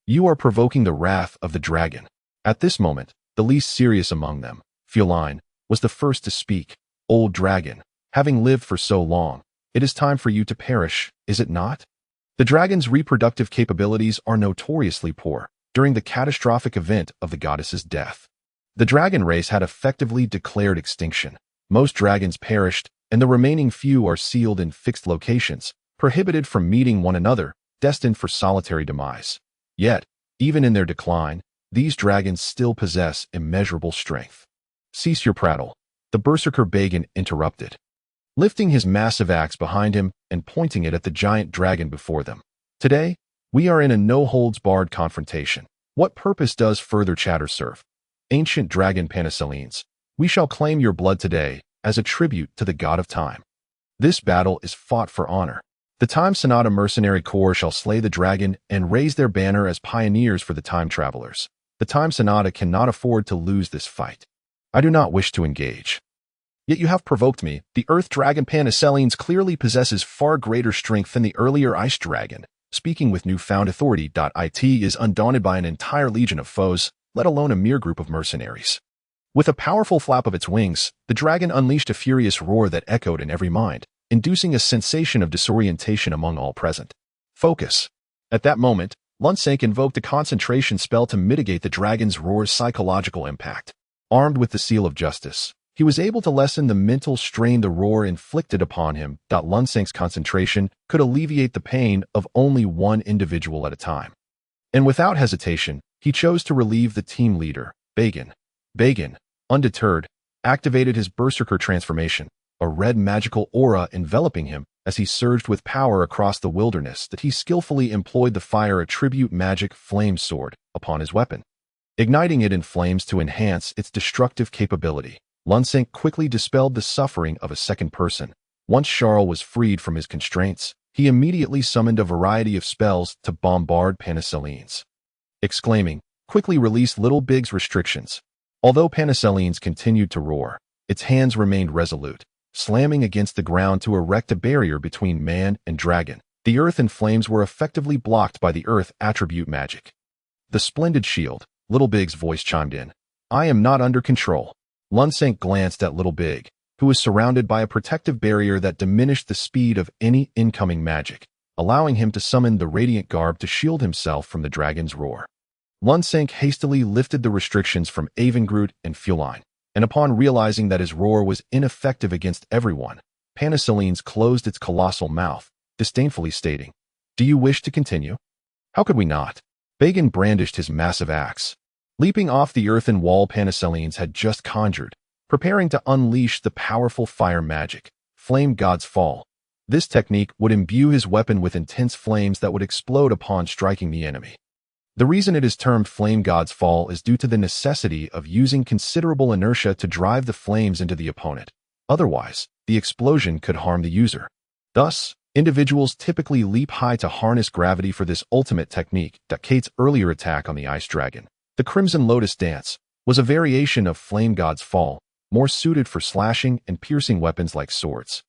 you are provoking the wrath of the dragon. At this moment, the least serious among them, Feline, was the first to speak. Old dragon, having lived for so long, it is time for you to perish, is it not? The dragon's reproductive capabilities are notoriously poor. During the catastrophic event of the goddess's death, the dragon race had effectively declared extinction. Most dragons perished, and the remaining few are sealed in fixed locations, prohibited from meeting one another, destined for solitary demise. Yet, even in their decline, these dragons still possess immeasurable strength. Cease your prattle, the berserker Bagan interrupted, lifting his massive axe behind him and pointing it at the giant dragon before them. Today, we are in a no-holds-barred confrontation. What purpose does further chatter serve? Ancient dragon Penicillines, we shall claim your blood today as a tribute to the god of time. This battle is fought for honor. The Time Sonata Mercenary Corps shall slay the dragon and raise their banner as pioneers for the time travelers. The Time Sonata cannot afford to lose this fight. I do not wish to engage. Yet you have provoked me. The Earth Dragon Penicillines clearly possesses far greater strength than the earlier Ice Dragon. Speaking with newfound authority. It is undaunted by an entire legion of foes, let alone a mere group of mercenaries. With a powerful flap of its wings, the dragon unleashed a furious roar that echoed in every mind, inducing a sensation of disorientation among all present. Focus. At that moment, Lunsank invoked a concentration spell to mitigate the dragon's roar's psychological impact. Armed with the Seal of Justice, he was able to lessen the mental strain the roar inflicted upon him. Lunsank's concentration could alleviate the pain of only one individual at a time. And without hesitation, he chose to relieve the team leader, Bagan. Bagan, undeterred, activated his berserker transformation, a red magical aura enveloping him as he surged with power across the wilderness. That he skillfully employed the fire attribute magic flame sword upon his weapon, igniting it in flames to enhance its destructive capability. Lunsank quickly dispelled the suffering of a second person. Once Charles was freed from his constraints, he immediately summoned a variety of spells to bombard Penicillines, exclaiming, "Quickly release Little Big's restrictions." Although Penicillines continued to roar, its hands remained resolute, slamming against the ground to erect a barrier between man and dragon. The earth and flames were effectively blocked by the earth attribute magic. The splendid shield, Little Big's voice chimed in. I am not under control. Lunsink glanced at Little Big, who was surrounded by a protective barrier that diminished the speed of any incoming magic, allowing him to summon the radiant garb to shield himself from the dragon's roar. Lunsink hastily lifted the restrictions from Avengroot and Fuline, and upon realizing that his roar was ineffective against everyone, Penicillines closed its colossal mouth, disdainfully stating, "Do you wish to continue?" "How could we not?" Bagan brandished his massive axe. Leaping off the earthen wall Penicillines had just conjured, preparing to unleash the powerful fire magic, Flame God's Fall. This technique would imbue his weapon with intense flames that would explode upon striking the enemy. The reason it is termed Flame God's Fall is due to the necessity of using considerable inertia to drive the flames into the opponent. Otherwise, the explosion could harm the user. Thus, individuals typically leap high to harness gravity for this ultimate technique. Kate's earlier attack on the ice dragon, the Crimson Lotus Dance, was a variation of Flame God's Fall, more suited for slashing and piercing weapons like swords,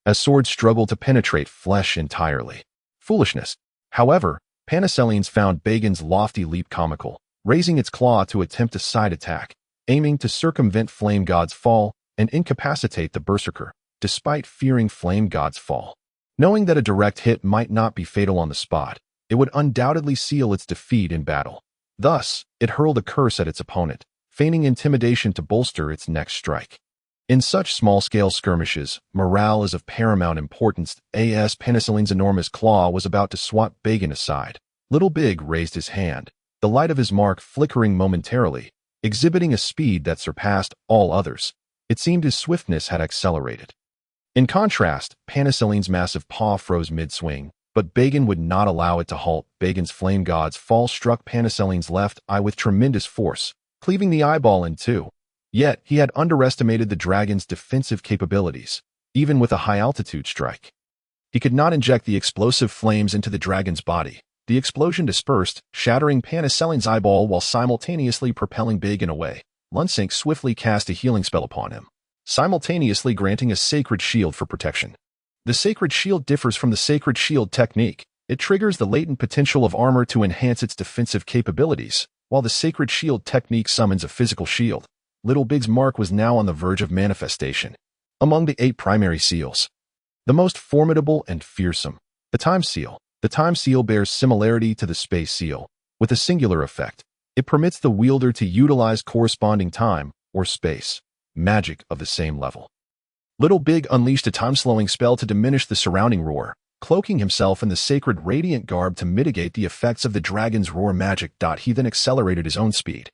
as swords struggle to penetrate flesh entirely. Foolishness. However, Penicillines found Bagan's lofty leap comical, raising its claw to attempt a side attack, aiming to circumvent Flame God's Fall and incapacitate the berserker, despite fearing Flame God's Fall. Knowing that a direct hit might not be fatal on the spot, it would undoubtedly seal its defeat in battle. Thus, it hurled a curse at its opponent, feigning intimidation to bolster its next strike. In such small-scale skirmishes, morale is of paramount importance. As Penicilline's enormous claw was about to swat Bagan aside, Little Big raised his hand, the light of his mark flickering momentarily, exhibiting a speed that surpassed all others. It seemed his swiftness had accelerated. In contrast, Penicilline's massive paw froze mid-swing, but Bagan would not allow it to halt. Bagan's Flame God's Fall struck Penicilline's left eye with tremendous force, cleaving the eyeball in two. Yet, he had underestimated the dragon's defensive capabilities, even with a high-altitude strike. He could not inject the explosive flames into the dragon's body. The explosion dispersed, shattering Penicilline's eyeball while simultaneously propelling Bagan away. Lunsink swiftly cast a healing spell upon him, simultaneously granting a sacred shield for protection. The sacred shield differs from the sacred shield technique. It triggers the latent potential of armor to enhance its defensive capabilities, while the sacred shield technique summons a physical shield. Little Big's mark was now on the verge of manifestation. Among the 8 primary seals, the most formidable and fearsome, the Time Seal. The Time Seal bears similarity to the Space Seal, with a singular effect. It permits the wielder to utilize corresponding time, or space, magic of the same level. Little Big unleashed a time-slowing spell to diminish the surrounding roar, cloaking himself in the sacred radiant garb to mitigate the effects of the dragon's roar magic. He then accelerated his own speed,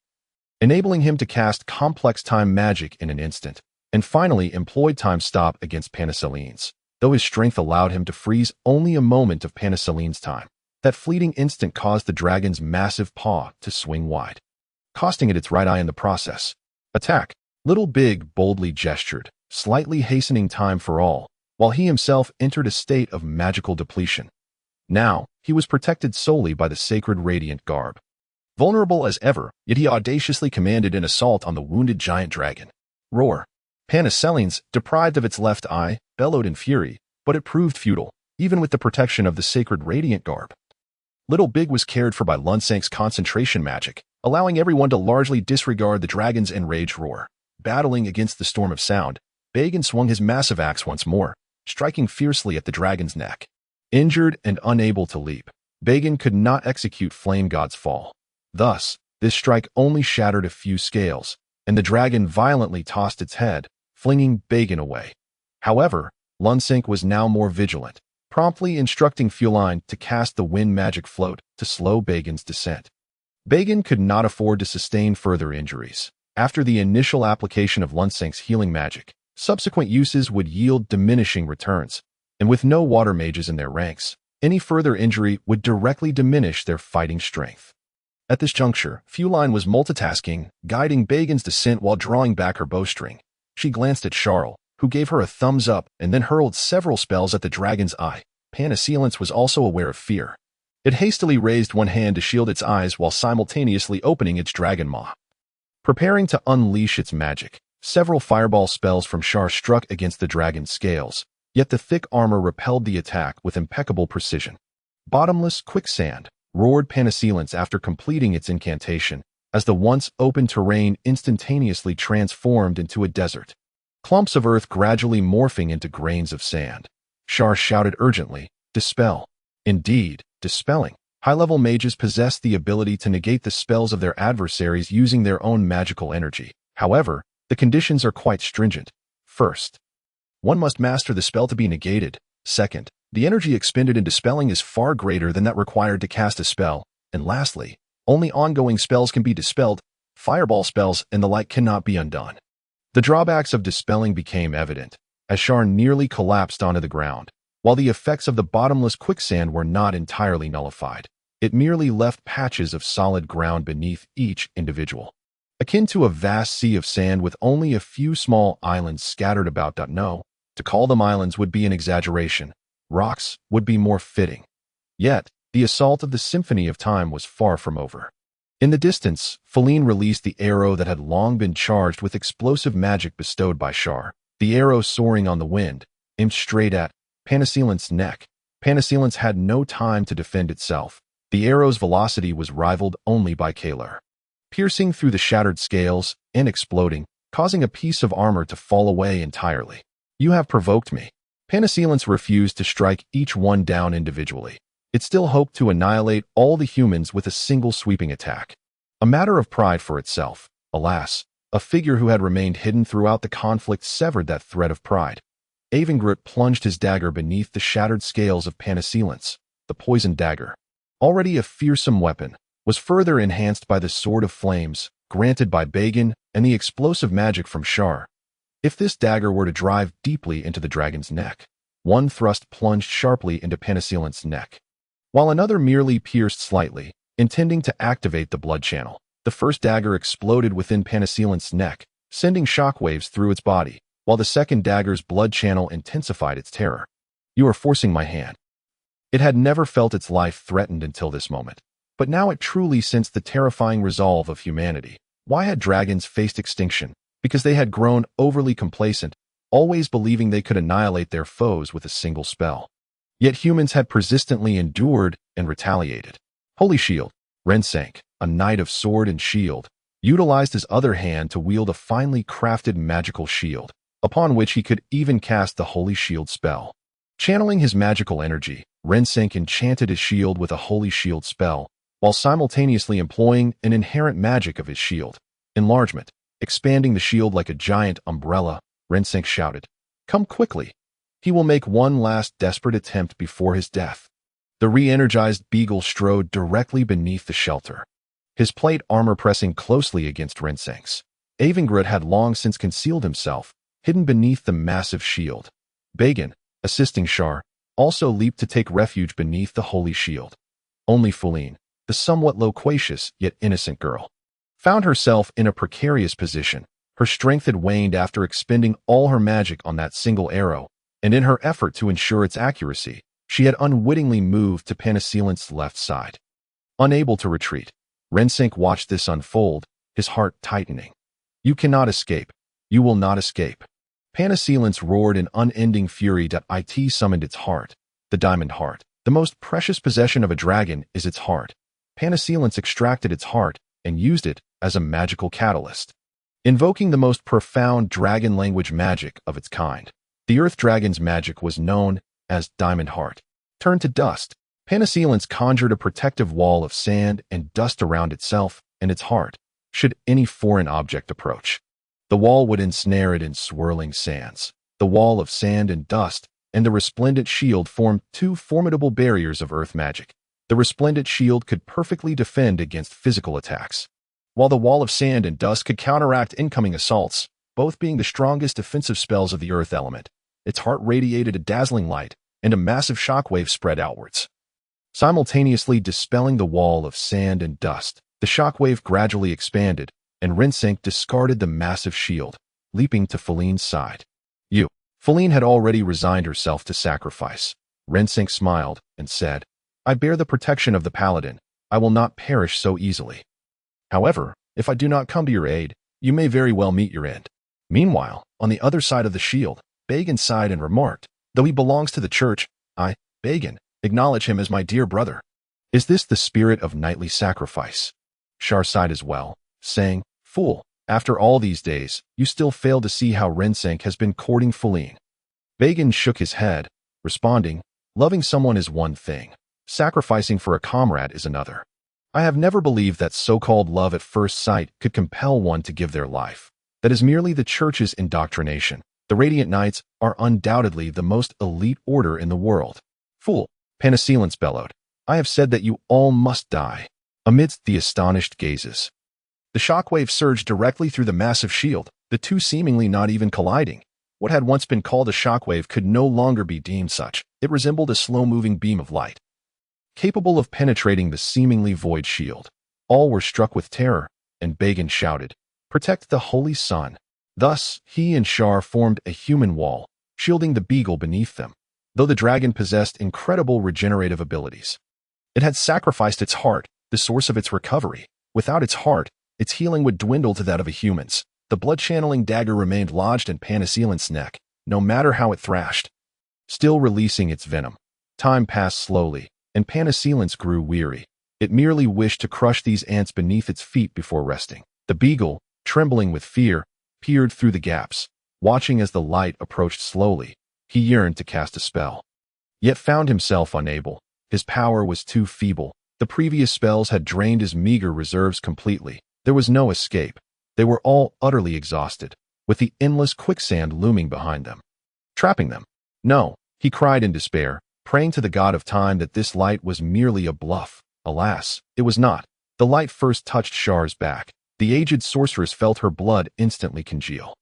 enabling him to cast complex time magic in an instant, and finally employed Time Stop against Penicillines, though his strength allowed him to freeze only a moment of Penicilline's time. That fleeting instant caused the dragon's massive paw to swing wide, costing it its right eye in the process. Attack! Little Big boldly gestured, slightly hastening time for all, while he himself entered a state of magical depletion. Now, he was protected solely by the sacred radiant garb. Vulnerable as ever, yet he audaciously commanded an assault on the wounded giant dragon. Roar! Penicillines, deprived of its left eye, bellowed in fury, but it proved futile, even with the protection of the sacred radiant garb. Little Big was cared for by Lunsink's concentration magic, allowing everyone to largely disregard the dragon's enraged roar. Battling against the storm of sound, Bagan swung his massive axe once more, striking fiercely at the dragon's neck. Injured and unable to leap, Bagan could not execute Flame God's Fall. Thus, this strike only shattered a few scales, and the dragon violently tossed its head, flinging Bagan away. However, Lunsink was now more vigilant, promptly instructing Fuline to cast the wind magic float to slow Bagan's descent. Bagan could not afford to sustain further injuries. After the initial application of Lunsink's healing magic, subsequent uses would yield diminishing returns, and with no water mages in their ranks, any further injury would directly diminish their fighting strength. At this juncture, Fuline was multitasking, guiding Bagan's descent while drawing back her bowstring. She glanced at Charles, who gave her a thumbs up and then hurled several spells at the dragon's eye. Penicillines was also aware of fear. It hastily raised one hand to shield its eyes while simultaneously opening its dragon maw, preparing to unleash its magic. Several fireball spells from Char struck against the dragon's scales, yet the thick armor repelled the attack with impeccable precision. Bottomless quicksand, roared Penicillines after completing its incantation, as the once open terrain instantaneously transformed into a desert. Clumps of earth gradually morphing into grains of sand. Shar shouted urgently, "Dispel." Indeed, dispelling. High-level mages possess the ability to negate the spells of their adversaries using their own magical energy. However, the conditions are quite stringent. First, one must master the spell to be negated. Second, the energy expended in dispelling is far greater than that required to cast a spell. And lastly, only ongoing spells can be dispelled. Fireball spells and the like cannot be undone. The drawbacks of dispelling became evident as Shar nearly collapsed onto the ground. While the effects of the bottomless quicksand were not entirely nullified, it merely left patches of solid ground beneath each individual, akin to a vast sea of sand with only a few small islands scattered about. No, to call them islands would be an exaggeration. Rocks would be more fitting. Yet, the assault of the Symphony of Time was far from over. In the distance, Feline released the arrow that had long been charged with explosive magic bestowed by Shar. The arrow soaring on the wind, aimed straight at Penacilent's neck. Penacilent had no time to defend itself. The arrow's velocity was rivaled only by Kalar, piercing through the shattered scales and exploding, causing a piece of armor to fall away entirely. "You have provoked me." Penacilent refused to strike each one down individually. It still hoped to annihilate all the humans with a single sweeping attack. A matter of pride for itself. Alas, a figure who had remained hidden throughout the conflict severed that thread of pride. Avengrit plunged his dagger beneath the shattered scales of Penacilent. The poisoned dagger, already a fearsome weapon, was further enhanced by the Sword of Flames, granted by Bagan, and the explosive magic from Shar. If this dagger were to drive deeply into the dragon's neck, one thrust plunged sharply into Penacilent's neck, while another merely pierced slightly, intending to activate the blood channel. The first dagger exploded within Penacilent's neck, sending shockwaves through its body, while the second dagger's blood channel intensified its terror. "You are forcing my hand." It had never felt its life threatened until this moment, but now it truly sensed the terrifying resolve of humanity. Why had dragons faced extinction? Because they had grown overly complacent, always believing they could annihilate their foes with a single spell. Yet humans had persistently endured and retaliated. Holy Shield. Rensink, a knight of sword and shield, utilized his other hand to wield a finely crafted magical shield, upon which he could even cast the Holy Shield spell. Channeling his magical energy, Rensink enchanted his shield with a Holy Shield spell, while simultaneously employing an inherent magic of his shield, enlargement. Expanding the shield like a giant umbrella, Rensink shouted, "Come quickly." He will make one last desperate attempt before his death. The re-energized beagle strode directly beneath the shelter, his plate armor pressing closely against Rensink's. Avengrit had long since concealed himself, hidden beneath the massive shield. Bagan, assisting Shar, also leaped to take refuge beneath the holy shield. Only Feline, the somewhat loquacious yet innocent girl, found herself in a precarious position. Her strength had waned after expending all her magic on that single arrow, and in her effort to ensure its accuracy, she had unwittingly moved to Penacilent's left side. Unable to retreat, Rensink watched this unfold, his heart tightening. "You cannot escape. You will not escape." Penacilent roared in unending fury. It summoned its heart, the diamond heart. The most precious possession of a dragon is its heart. Penacilent extracted its heart and used it as a magical catalyst, invoking the most profound dragon language magic of its kind. The Earth Dragon's magic was known as Diamond Heart. Turned to dust, Penacilent conjured a protective wall of sand and dust around itself and its heart, should any foreign object approach. The wall would ensnare it in swirling sands. The wall of sand and dust and the resplendent shield formed two formidable barriers of earth magic. The resplendent shield could perfectly defend against physical attacks, while the wall of sand and dust could counteract incoming assaults, both being the strongest defensive spells of the earth element. Its heart radiated a dazzling light, and a massive shockwave spread outwards, simultaneously dispelling the wall of sand and dust. The shockwave gradually expanded, and Rensink discarded the massive shield, leaping to Feline's side. "You." Feline had already resigned herself to sacrifice. Rensink smiled and said, "I bear the protection of the paladin. I will not perish so easily. However, if I do not come to your aid, you may very well meet your end." Meanwhile, on the other side of the shield, Bagan sighed and remarked, "Though he belongs to the church, I, Bagan, acknowledge him as my dear brother." Is this the spirit of knightly sacrifice? Shar sighed as well, saying, "Fool, after all these days, you still fail to see how Rinsenk has been courting Feline." Bagan shook his head, responding, "Loving someone is one thing. Sacrificing for a comrade is another. I have never believed that so-called love at first sight could compel one to give their life. That is merely the Church's indoctrination. The Radiant Knights are undoubtedly the most elite order in the world." "Fool," Penacilence bellowed. "I have said that you all must die." Amidst the astonished gazes, the shockwave surged directly through the massive shield, the two seemingly not even colliding. What had once been called a shockwave could no longer be deemed such. It resembled a slow-moving beam of light, capable of penetrating the seemingly void shield. All were struck with terror, and Bagan shouted, "Protect the Holy Sun." Thus, he and Shar formed a human wall, shielding the beagle beneath them. Though the dragon possessed incredible regenerative abilities, it had sacrificed its heart, the source of its recovery. Without its heart, its healing would dwindle to that of a human's. The blood-channeling dagger remained lodged in Penacillence's neck, no matter how it thrashed, still releasing its venom. Time passed slowly, and Penacillence grew weary. It merely wished to crush these ants beneath its feet before resting. The beagle, trembling with fear, peered through the gaps, watching as the light approached slowly. He yearned to cast a spell, yet found himself unable. His power was too feeble. The previous spells had drained his meager reserves completely. There was no escape. They were all utterly exhausted, with the endless quicksand looming behind them, trapping them. "No," he cried in despair, praying to the god of time that this light was merely a bluff. Alas, it was not. The light first touched Shar's back. The aged sorceress felt her blood instantly congeal.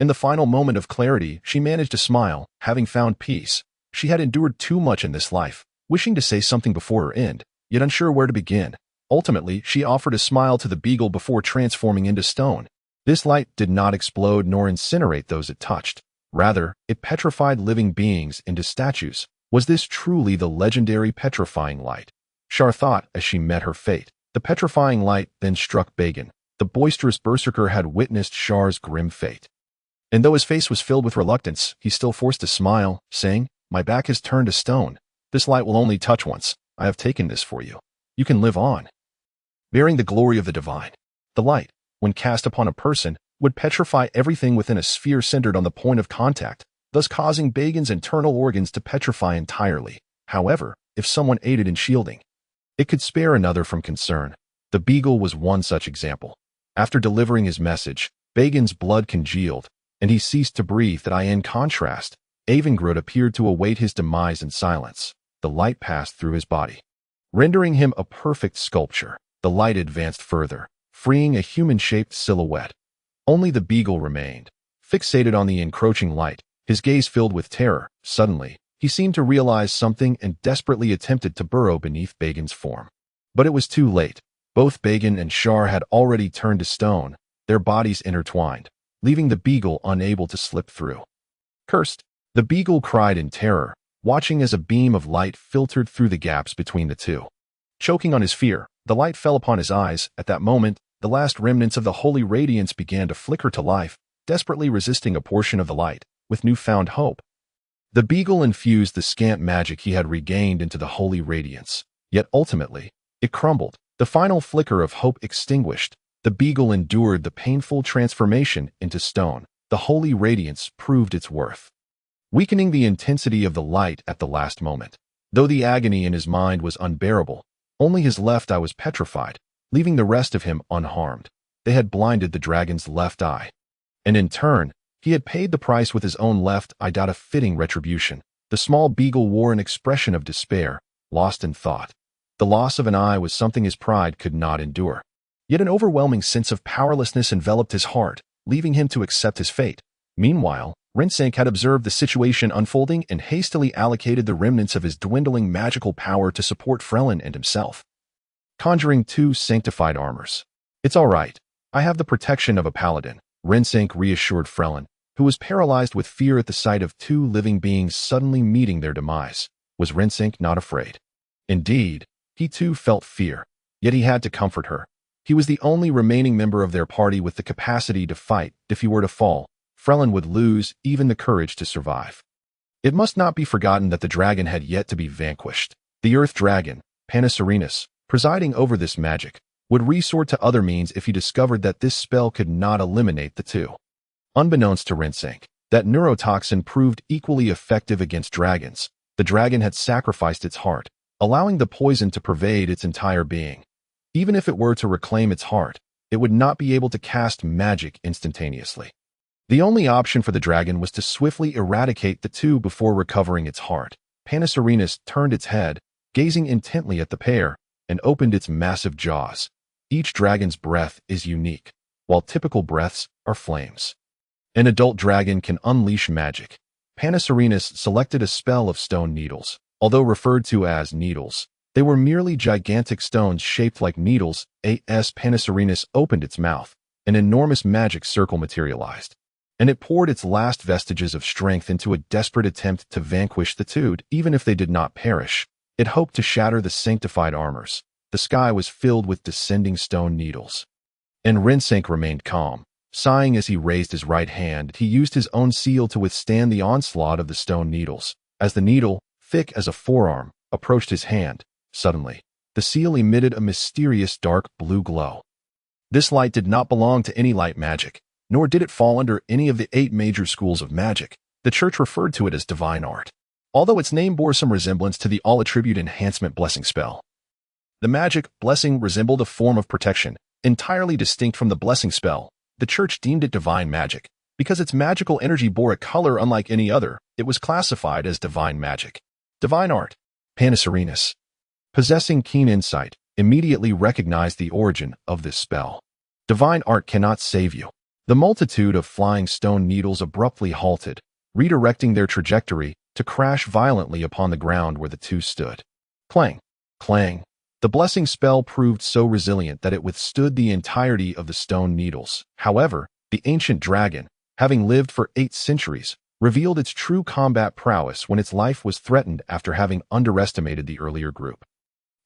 In the final moment of clarity, she managed to smile, having found peace. She had endured too much in this life, wishing to say something before her end, yet unsure where to begin. Ultimately, she offered a smile to the beagle before transforming into stone. This light did not explode nor incinerate those it touched. Rather, it petrified living beings into statues. Was this truly the legendary petrifying light? Shar thought as she met her fate. The petrifying light then struck Bagan. The boisterous berserker had witnessed Shar's grim fate, and though his face was filled with reluctance, he still forced a smile, saying, "My back has turned to stone. This light will only touch once. I have taken this for you. You can live on, bearing the glory of the divine." The light, when cast upon a person, would petrify everything within a sphere centered on the point of contact, thus causing Bagan's internal organs to petrify entirely. However, if someone aided in shielding, it could spare another from concern. The beagle was one such example. After delivering his message, Bagan's blood congealed, and he ceased to breathe. In contrast, Avengrud appeared to await his demise in silence. The light passed through his body, rendering him a perfect sculpture. The light advanced further, freeing a human-shaped silhouette. Only the beagle remained, fixated on the encroaching light, his gaze filled with terror. Suddenly, he seemed to realize something and desperately attempted to burrow beneath Bagan's form. But it was too late. Both Bagan and Shar had already turned to stone, their bodies intertwined, leaving the beagle unable to slip through. "Cursed!" the beagle cried in terror, watching as a beam of light filtered through the gaps between the two. Choking on his fear, the light fell upon his eyes. At that moment, the last remnants of the holy radiance began to flicker to life, desperately resisting a portion of the light, with newfound hope. The beagle infused the scant magic he had regained into the holy radiance, yet ultimately, it crumbled. The final flicker of hope extinguished, the beagle endured the painful transformation into stone. The holy radiance proved its worth, weakening the intensity of the light at the last moment. Though the agony in his mind was unbearable, only his left eye was petrified, leaving the rest of him unharmed. They had blinded the dragon's left eye, and in turn, he had paid the price with his own left eye. A fitting retribution. The small beagle wore an expression of despair, lost in thought. The loss of an eye was something his pride could not endure. Yet an overwhelming sense of powerlessness enveloped his heart, leaving him to accept his fate. Meanwhile, Rinsenk had observed the situation unfolding and hastily allocated the remnants of his dwindling magical power to support Frelin and himself, conjuring 2 sanctified armors. "It's all right. I have the protection of a paladin," Rinsenk reassured Frelin, who was paralyzed with fear at the sight of 2 living beings suddenly meeting their demise. Was Rinsenk not afraid? Indeed, he too felt fear, yet he had to comfort her. He was the only remaining member of their party with the capacity to fight. If he were to fall, Frelin would lose even the courage to survive. It must not be forgotten that the dragon had yet to be vanquished. The earth dragon, Panacerinus, presiding over this magic, would resort to other means if he discovered that this spell could not eliminate the two. Unbeknownst to Rinsink, that neurotoxin proved equally effective against dragons. The dragon had sacrificed its heart, allowing the poison to pervade its entire being. Even if it were to reclaim its heart, it would not be able to cast magic instantaneously. The only option for the dragon was to swiftly eradicate the two before recovering its heart. Panacerinus turned its head, gazing intently at the pair, and opened its massive jaws. Each dragon's breath is unique, while typical breaths are flames. An adult dragon can unleash magic. Panacerinus selected a spell of stone needles. Although referred to as needles, they were merely gigantic stones shaped like needles. As Panacerinus opened its mouth, an enormous magic circle materialized, and it poured its last vestiges of strength into a desperate attempt to vanquish the two. Even if they did not perish, it hoped to shatter the sanctified armors. The sky was filled with descending stone needles. And Rinsink remained calm. Sighing as he raised his right hand, he used his own seal to withstand the onslaught of the stone needles. As the needle, thick as a forearm, approached his hand, suddenly, the seal emitted a mysterious dark blue glow. This light did not belong to any light magic, nor did it fall under any of the 8 major schools of magic. The church referred to it as divine art, although its name bore some resemblance to the all-attribute enhancement blessing spell. The magic blessing resembled a form of protection, entirely distinct from the blessing spell. The church deemed it divine magic. Because its magical energy bore a color unlike any other, it was classified as divine magic. Divine art. Panacerinus, possessing keen insight, immediately recognized the origin of this spell. Divine art cannot save you. The multitude of flying stone needles abruptly halted, redirecting their trajectory to crash violently upon the ground where the two stood. Clang, clang. The blessing spell proved so resilient that it withstood the entirety of the stone needles. However, the ancient dragon, having lived for 8 centuries, revealed its true combat prowess when its life was threatened after having underestimated the earlier group.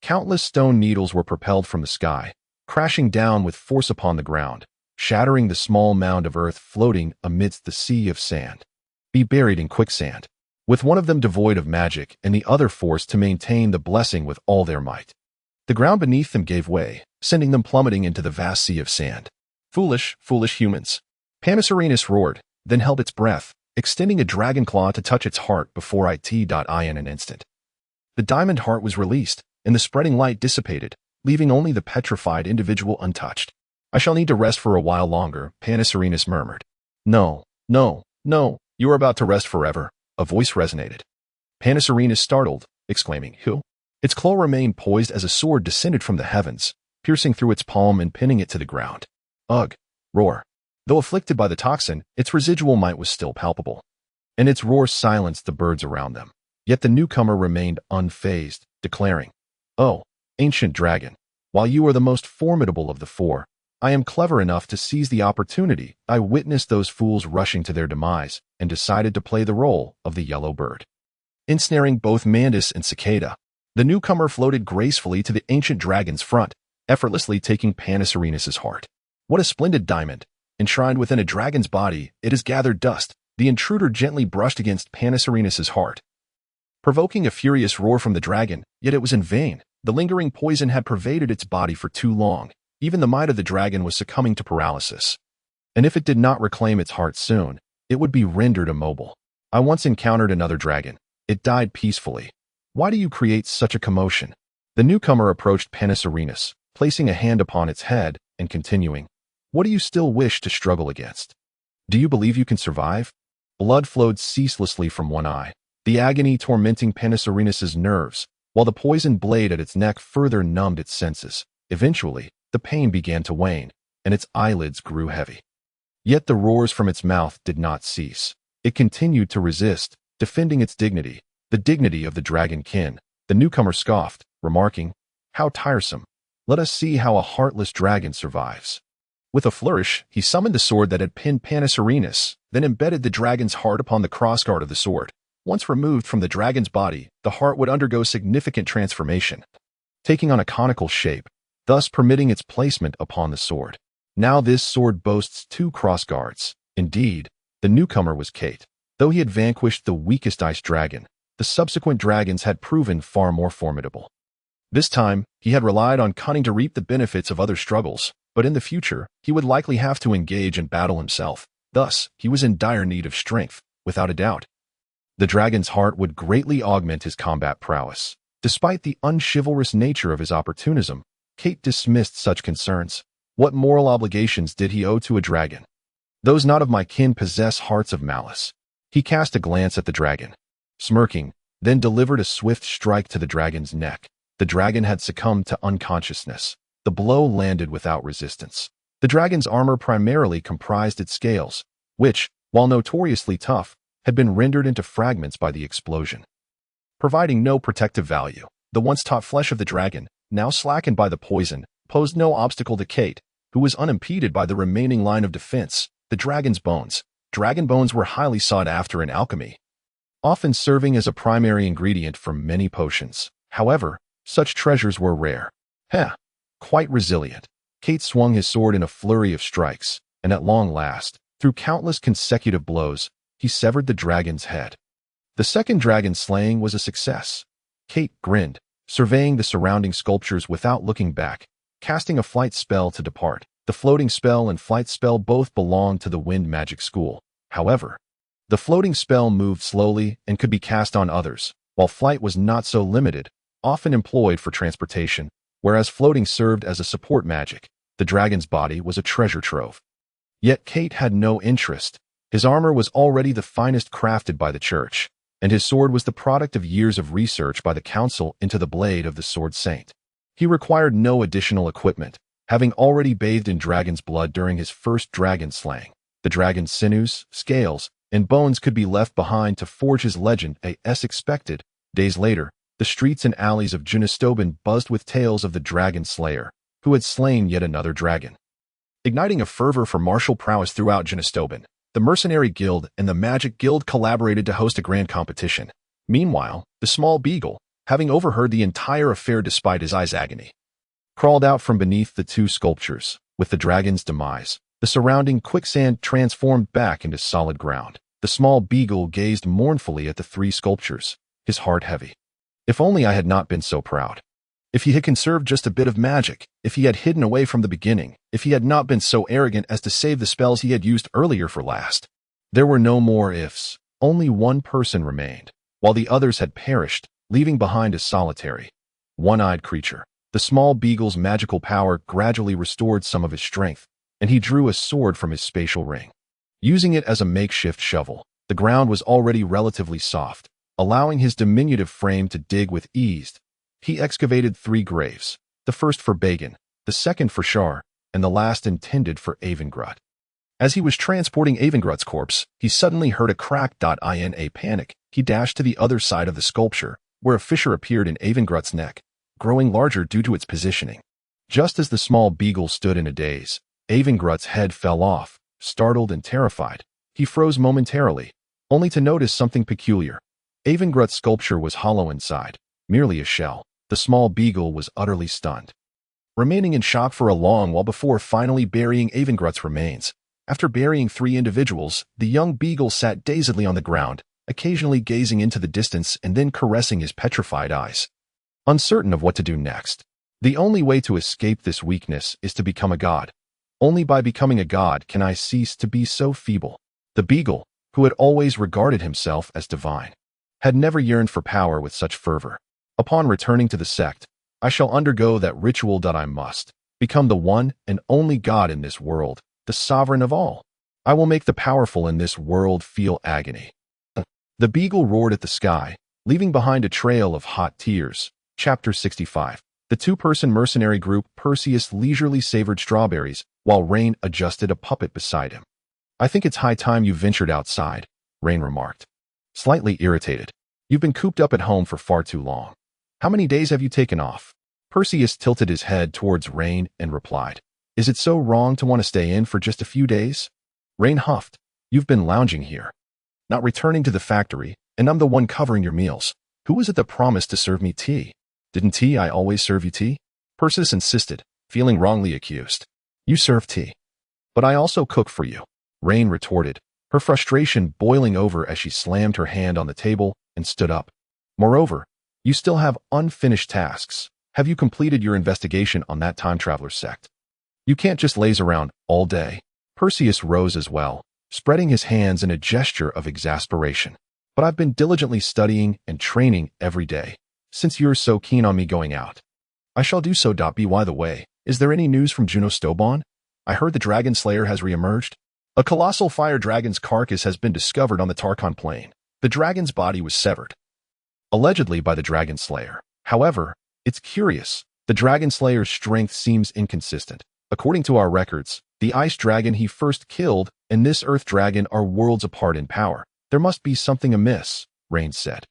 Countless stone needles were propelled from the sky, crashing down with force upon the ground, shattering the small mound of earth floating amidst the sea of sand. Be buried in quicksand, with one of them devoid of magic and the other forced to maintain the blessing with all their might. The ground beneath them gave way, sending them plummeting into the vast sea of sand. Foolish, foolish humans. Panacerinus roared, then held its breath, extending a dragon claw to touch its heart before in an instant. The diamond heart was released, and the spreading light dissipated, leaving only the petrified individual untouched. I shall need to rest for a while longer, Panacerinus murmured. No, no, no, you are about to rest forever, a voice resonated. Panacerinus startled, exclaiming, Who? Its claw remained poised as a sword descended from the heavens, piercing through its palm and pinning it to the ground. Ugh! Roar. Though afflicted by the toxin, its residual might was still palpable, and its roar silenced the birds around them. Yet the newcomer remained unfazed, declaring, Oh, ancient dragon, while you are the most formidable of the 4, I am clever enough to seize the opportunity. I witnessed those fools rushing to their demise and decided to play the role of the yellow bird, ensnaring both Mantis and Cicada. The newcomer floated gracefully to the ancient dragon's front, effortlessly taking Panacerinus's heart. What a splendid diamond! Enshrined within a dragon's body, it has gathered dust. The intruder gently brushed against Panacerinus's heart, provoking a furious roar from the dragon, yet it was in vain. The lingering poison had pervaded its body for too long. Even the might of the dragon was succumbing to paralysis. And if it did not reclaim its heart soon, it would be rendered immobile. I once encountered another dragon. It died peacefully. Why do you create such a commotion? The newcomer approached Panacerinus, placing a hand upon its head and continuing, What do you still wish to struggle against? Do you believe you can survive? Blood flowed ceaselessly from one eye, the agony tormenting Panacerinus's nerves, while the poisoned blade at its neck further numbed its senses. Eventually, the pain began to wane, and its eyelids grew heavy. Yet the roars from its mouth did not cease. It continued to resist, defending its dignity, the dignity of the dragon kin. The newcomer scoffed, remarking, How tiresome. Let us see how a heartless dragon survives. With a flourish, he summoned the sword that had pinned Panacerinus, then embedded the dragon's heart upon the crossguard of the sword. Once removed from the dragon's body, the heart would undergo significant transformation, taking on a conical shape, thus permitting its placement upon the sword. Now this sword boasts 2 crossguards. Indeed, the newcomer was Kate. Though he had vanquished the weakest ice dragon, the subsequent dragons had proven far more formidable. This time, he had relied on cunning to reap the benefits of other struggles, but in the future, he would likely have to engage in battle himself. Thus, he was in dire need of strength, without a doubt. The dragon's heart would greatly augment his combat prowess. Despite the unchivalrous nature of his opportunism, Kate dismissed such concerns. What moral obligations did he owe to a dragon? Those not of my kin possess hearts of malice. He cast a glance at the dragon, smirking, then delivered a swift strike to the dragon's neck. The dragon had succumbed to unconsciousness. The blow landed without resistance. The dragon's armor primarily comprised its scales, which, while notoriously tough, had been rendered into fragments by the explosion. Providing no protective value, the once taut flesh of the dragon, now slackened by the poison, posed no obstacle to Kate, who was unimpeded by the remaining line of defense, the dragon's bones. Dragon bones were highly sought after in alchemy, often serving as a primary ingredient for many potions. However, such treasures were rare. Quite resilient. Kate swung his sword in a flurry of strikes, and at long last, through countless consecutive blows, he severed the dragon's head. The second dragon slaying was a success. Kate grinned, surveying the surrounding sculptures without looking back, casting a flight spell to depart. The floating spell and flight spell both belonged to the wind magic school. However, the floating spell moved slowly and could be cast on others, while flight was not so limited, often employed for transportation, whereas floating served as a support magic. The dragon's body was a treasure trove. Yet Kate had no interest. His armor was already the finest crafted by the church, and his sword was the product of years of research by the council into the blade of the sword saint. He required no additional equipment, having already bathed in dragon's blood during his first dragon slaying. The dragon's sinews, scales, and bones could be left behind to forge his legend as expected. Days later, the streets and alleys of Junistobin buzzed with tales of the dragon slayer, who had slain yet another dragon. Igniting a fervor for martial prowess throughout Junistobin, the Mercenary Guild and the Magic Guild collaborated to host a grand competition. Meanwhile, the small beagle, having overheard the entire affair despite his eye's agony, crawled out from beneath the two sculptures. With the dragon's demise, the surrounding quicksand transformed back into solid ground. The small beagle gazed mournfully at the three sculptures, his heart heavy. If only I had not been so proud. If he had conserved just a bit of magic, if he had hidden away from the beginning, if he had not been so arrogant as to save the spells he had used earlier for last. There were no more ifs. Only one person remained, while the others had perished, leaving behind a solitary, one-eyed creature. The small beagle's magical power gradually restored some of his strength, and he drew a sword from his spatial ring. Using it as a makeshift shovel, the ground was already relatively soft, allowing his diminutive frame to dig with ease. He excavated 3 graves, the first for Bagan, the second for Shar, and the last intended for Avengrut. As he was transporting Avengrut's corpse, he suddenly heard a crack. In a panic, he dashed to the other side of the sculpture, where a fissure appeared in Avengrut's neck, growing larger due to its positioning. Just as the small beagle stood in a daze, Avengrut's head fell off. Startled and terrified, he froze momentarily, only to notice something peculiar. Avengrut's sculpture was hollow inside, merely a shell. The small beagle was utterly stunned, remaining in shock for a long while before finally burying Avengrut's remains. After burying 3 individuals, the young beagle sat dazedly on the ground, occasionally gazing into the distance and then caressing his petrified eyes, uncertain of what to do next. The only way to escape this weakness is to become a god. Only by becoming a god can I cease to be so feeble. The beagle, who had always regarded himself as divine, had never yearned for power with such fervor. Upon returning to the sect, I shall undergo that ritual. I must become the one and only god in this world, the sovereign of all. I will make the powerful in this world feel agony. The beagle roared at the sky, leaving behind a trail of hot tears. Chapter 65. The 2-person mercenary group. Perseus leisurely savored strawberries, while Rain adjusted a puppet beside him. I think it's high time you ventured outside, Rain remarked, slightly irritated. You've been cooped up at home for far too long. How many days have you taken off? Perseus tilted his head towards Rain and replied, Is it so wrong to want to stay in for just a few days? Rain huffed. You've been lounging here, not returning to the factory, and I'm the one covering your meals. Who was it that promised to serve me tea? Didn't I always serve you tea? Perseus insisted, feeling wrongly accused. You serve tea. But I also cook for you, Rain retorted, her frustration boiling over as she slammed her hand on the table and stood up. Moreover, you still have unfinished tasks. Have you completed your investigation on that time traveler sect? You can't just laze around all day. Perseus rose as well, spreading his hands in a gesture of exasperation. But I've been diligently studying and training every day, since you're so keen on me going out. I shall do so. By the way, is there any news from Juno Stobon? I heard the Dragon Slayer has reemerged. A colossal fire dragon's carcass has been discovered on the Tarkon plain. The dragon's body was severed, allegedly by the Dragon Slayer. However, it's curious. The Dragon Slayer's strength seems inconsistent. According to our records, the ice dragon he first killed and this earth dragon are worlds apart in power. There must be something amiss, Rain said.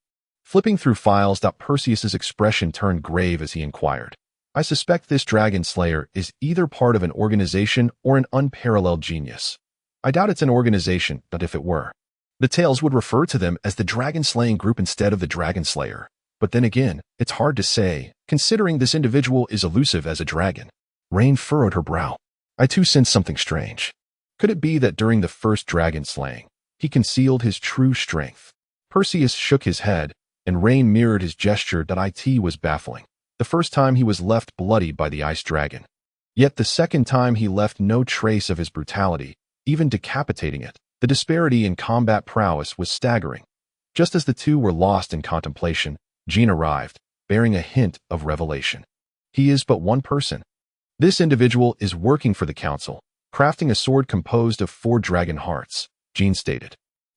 Flipping through files, Perseus's expression turned grave as he inquired. I suspect this Dragon Slayer is either part of an organization or an unparalleled genius. I doubt it's an organization, but if it were, the tales would refer to them as the Dragon-Slaying Group instead of the Dragon Slayer. But then again, it's hard to say, considering this individual is elusive as a dragon. Rain furrowed her brow. I too sensed something strange. Could it be that during the first dragon slaying, he concealed his true strength? Perseus shook his head, and Rain mirrored his gesture. It was baffling. The first time he was left bloodied by the ice dragon. Yet the second time he left no trace of his brutality, even decapitating it. The disparity in combat prowess was staggering. Just as the two were lost in contemplation, Jean arrived, bearing a hint of revelation. He is but one person. This individual is working for the council, crafting a sword composed of 4 dragon hearts, Jean stated.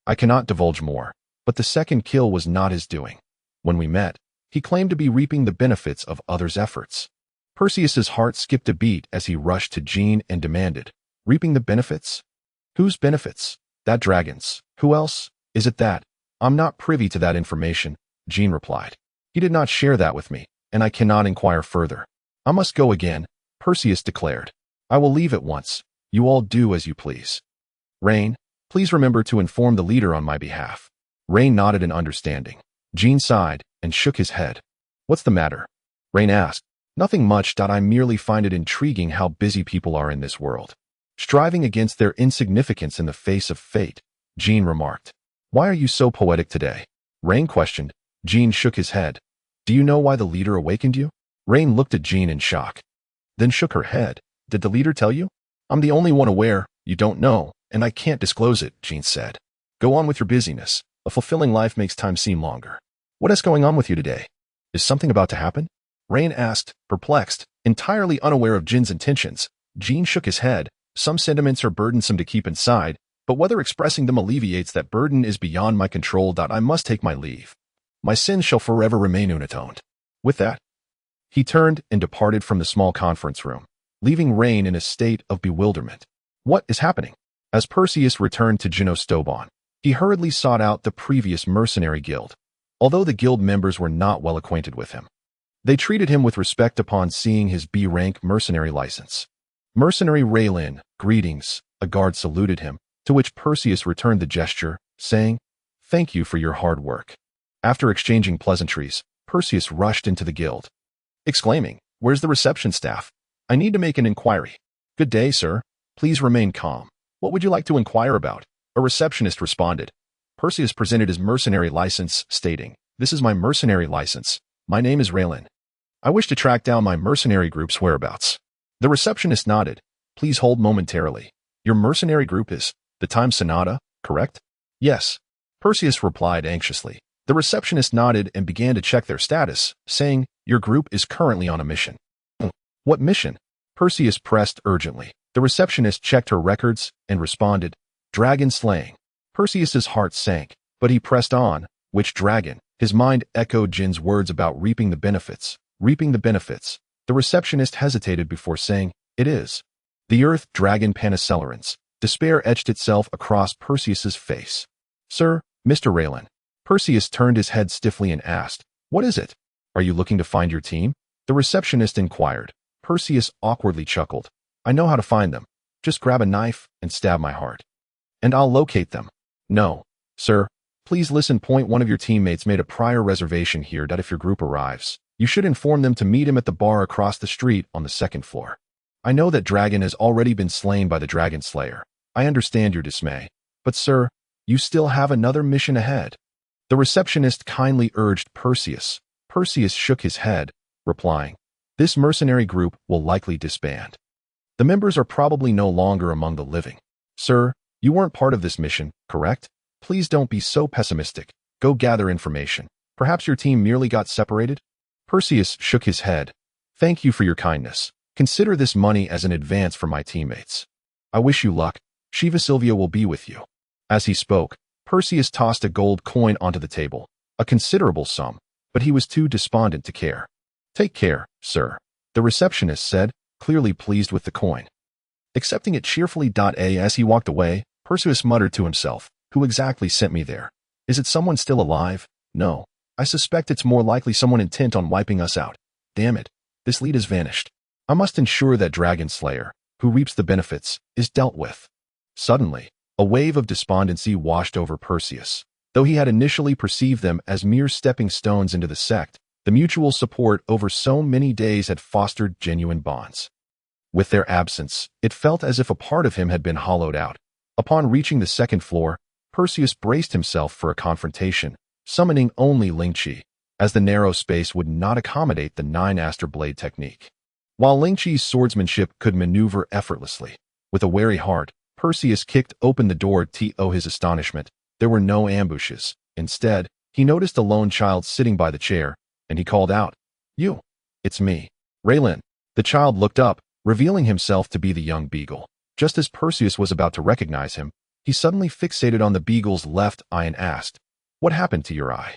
I cannot divulge more, but the second kill was not his doing. When we met, he claimed to be reaping the benefits of others' efforts. Perseus's heart skipped a beat as he rushed to Jean and demanded, reaping the benefits? Whose benefits? That dragon's. Who else? Is it that? I'm not privy to that information, Jean replied. He did not share that with me, and I cannot inquire further. I must go again, Perseus declared. I will leave at once. You all do as you please. Rain, please remember to inform the leader on my behalf. Rain nodded in understanding. Jean sighed and shook his head. What's the matter? Rain asked. Nothing much. I merely find it intriguing how busy people are in this world, striving against their insignificance in the face of fate, Jean remarked. Why are you so poetic today? Rain questioned. Jean shook his head. Do you know why the leader awakened you? Rain looked at Jean in shock, then shook her head. Did the leader tell you? I'm the only one aware. You don't know, and I can't disclose it, Jean said. Go on with your busyness. A fulfilling life makes time seem longer. What is going on with you today? Is something about to happen? Rain asked, perplexed, entirely unaware of Jin's intentions. Jean shook his head. Some sentiments are burdensome to keep inside, but whether expressing them alleviates that burden is beyond my control. I must take my leave. My sins shall forever remain unatoned. With that, he turned and departed from the small conference room, leaving Rain in a state of bewilderment. What is happening? As Perseus returned to Juno Stobon, he hurriedly sought out the previous mercenary guild. Although the guild members were not well acquainted with him, they treated him with respect upon seeing his B-rank mercenary license. Mercenary Raylin, greetings, a guard saluted him, to which Perseus returned the gesture, saying, Thank you for your hard work. After exchanging pleasantries, Perseus rushed into the guild, exclaiming, Where's the reception staff? I need to make an inquiry. Good day, sir. Please remain calm. What would you like to inquire about? A receptionist responded. Perseus presented his mercenary license, stating, This is my mercenary license. My name is Raylin. I wish to track down my mercenary group's whereabouts. The receptionist nodded. Please hold momentarily. Your mercenary group is the Time Sonata, correct? Yes. Perseus replied anxiously. The receptionist nodded and began to check their status, saying, Your group is currently on a mission. What mission? Perseus pressed urgently. The receptionist checked her records and responded, Dragon slaying. Perseus's heart sank, but he pressed on. Which dragon? His mind echoed Jin's words about reaping the benefits. Reaping the benefits. The receptionist hesitated before saying, It is the Earth Dragon Panacelarans. Despair etched itself across Perseus's face. Sir, Mr. Raylin. Perseus turned his head stiffly and asked, What is it? Are you looking to find your team? The receptionist inquired. Perseus awkwardly chuckled. I know how to find them. Just grab a knife and stab my heart, and I'll locate them. No, sir. Please listen. One of your teammates made a prior reservation here. If your group arrives, you should inform them to meet him at the bar across the street on the 2nd floor. I know that dragon has already been slain by the Dragon Slayer. I understand your dismay. But sir, you still have another mission ahead. The receptionist kindly urged Perseus. Perseus shook his head, replying, This mercenary group will likely disband. The members are probably no longer among the living. Sir, you weren't part of this mission, correct? Please don't be so pessimistic. Go gather information. Perhaps your team merely got separated? Perseus shook his head. Thank you for your kindness. Consider this money as an advance for my teammates. I wish you luck. Shiva Sylvia will be with you. As he spoke, Perseus tossed a gold coin onto the table, a considerable sum, but he was too despondent to care. Take care, sir, the receptionist said, clearly pleased with the coin. Accepting it cheerfully. As he walked away, Perseus muttered to himself, who exactly sent me there? Is it someone still alive? No. I suspect it's more likely someone intent on wiping us out. Damn it. This lead has vanished. I must ensure that Dragon Slayer, who reaps the benefits, is dealt with. Suddenly, a wave of despondency washed over Perseus. Though he had initially perceived them as mere stepping stones into the sect, the mutual support over so many days had fostered genuine bonds. With their absence, it felt as if a part of him had been hollowed out. Upon reaching the second floor, Perseus braced himself for a confrontation, summoning only Lingqi, as the narrow space would not accommodate the 9-aster blade technique. While Lingqi's swordsmanship could maneuver effortlessly, with a wary heart, Perseus kicked open the door. To his astonishment, there were no ambushes. Instead, he noticed a lone child sitting by the chair, and he called out, "You! It's me, Raylin." The child looked up, revealing himself to be the young beagle. Just as Perseus was about to recognize him, he suddenly fixated on the beagle's left eye and asked, "What happened to your eye?"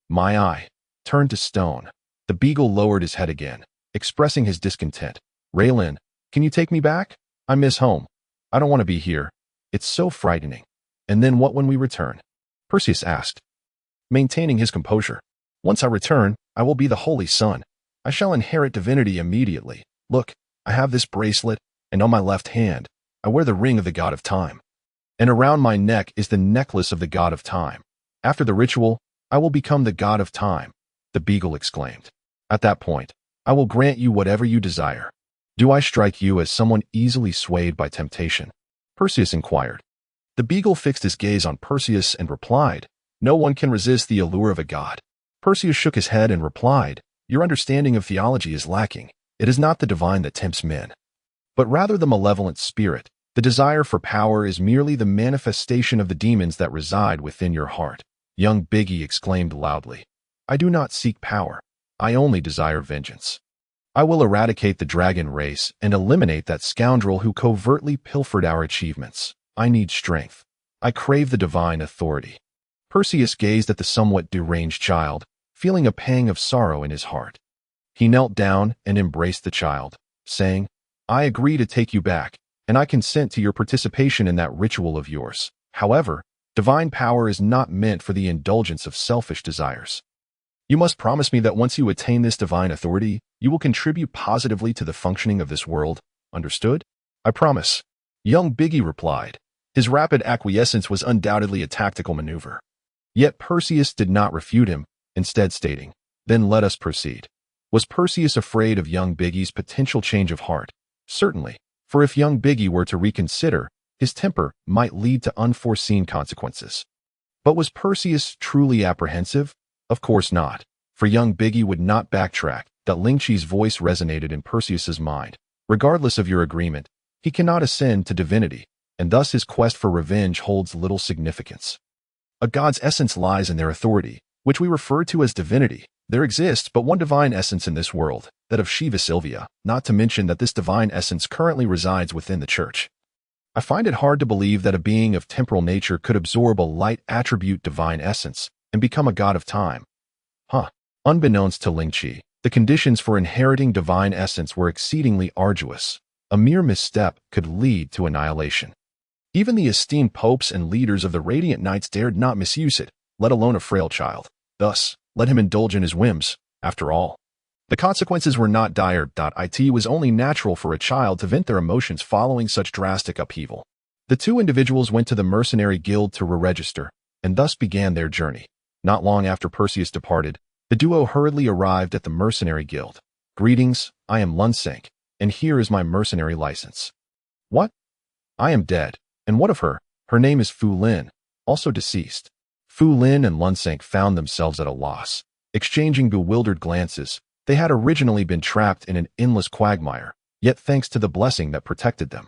"My eye turned to stone." The beagle lowered his head again, expressing his discontent. "Raylin, can you take me back? I miss home. I don't want to be here. It's so frightening." "And then what when we return?" Perseus asked, maintaining his composure. "Once I return, I will be the Holy Son. I shall inherit divinity immediately. Look, I have this bracelet, and on my left hand, I wear the ring of the God of Time. And around my neck is the necklace of the God of Time. After the ritual, I will become the God of Time," the beagle exclaimed. "At that point, I will grant you whatever you desire." "Do I strike you as someone easily swayed by temptation?" Perseus inquired. The beagle fixed his gaze on Perseus and replied, "No one can resist the allure of a god." Perseus shook his head and replied, "Your understanding of theology is lacking. It is not the divine that tempts men, but rather the malevolent spirit. The desire for power is merely the manifestation of the demons that reside within your heart." Young Biggie exclaimed loudly, "I do not seek power. I only desire vengeance. I will eradicate the dragon race and eliminate that scoundrel who covertly pilfered our achievements. I need strength. I crave the divine authority." Perseus gazed at the somewhat deranged child, feeling a pang of sorrow in his heart. He knelt down and embraced the child, saying, "I agree to take you back, and I consent to your participation in that ritual of yours. However, divine power is not meant for the indulgence of selfish desires. You must promise me that once you attain this divine authority, you will contribute positively to the functioning of this world. Understood?" "I promise," young Biggie replied. His rapid acquiescence was undoubtedly a tactical maneuver. Yet Perseus did not refute him, instead stating, "Then let us proceed." Was Perseus afraid of young Biggie's potential change of heart? Certainly, for if young Biggie were to reconsider, his temper might lead to unforeseen consequences. But was Perseus truly apprehensive? Of course not, for young Biggie would not backtrack. That Lingqi's voice resonated in Perseus's mind. Regardless of your agreement, he cannot ascend to divinity, and thus his quest for revenge holds little significance. A god's essence lies in their authority, which we refer to as divinity. There exists but one divine essence in this world, that of Shiva Sylvia, not to mention that this divine essence currently resides within the church. I find it hard to believe that a being of temporal nature could absorb a light attribute divine essence and become a god of time. Unbeknownst to Lingqi, the conditions for inheriting divine essence were exceedingly arduous. A mere misstep could lead to annihilation. Even the esteemed popes and leaders of the Radiant Knights dared not misuse it, let alone a frail child. Thus, let him indulge in his whims. After all, the consequences were not dire. It was only natural for a child to vent their emotions following such drastic upheaval. The two individuals went to the mercenary guild to re-register, and thus began their journey. Not long after Perseus departed, the duo hurriedly arrived at the mercenary guild. "Greetings, I am Lunsank, and here is my mercenary license." "What? I am dead. And what of her?" "Her name is Fu Lin, also deceased." Fu Lin and Lunsank found themselves at a loss, exchanging bewildered glances. They had originally been trapped in an endless quagmire, yet thanks to the blessing that protected them.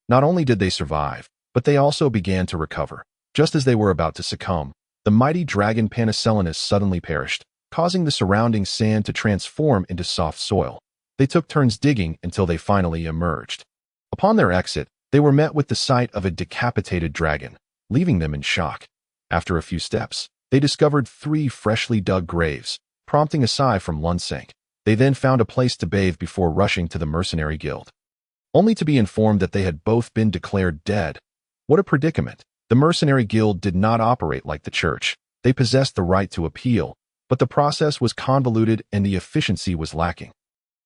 Not only did they survive, but they also began to recover. Just as they were about to succumb, the mighty dragon Penicilenus suddenly perished, causing the surrounding sand to transform into soft soil. They took turns digging until they finally emerged. Upon their exit, they were met with the sight of a decapitated dragon, leaving them in shock. After a few steps, they discovered 3 freshly dug graves, prompting a sigh from Lunsank. They then found a place to bathe before rushing to the mercenary guild, only to be informed that they had both been declared dead. What a predicament! The mercenary guild did not operate like the church. They possessed the right to appeal, but the process was convoluted and the efficiency was lacking.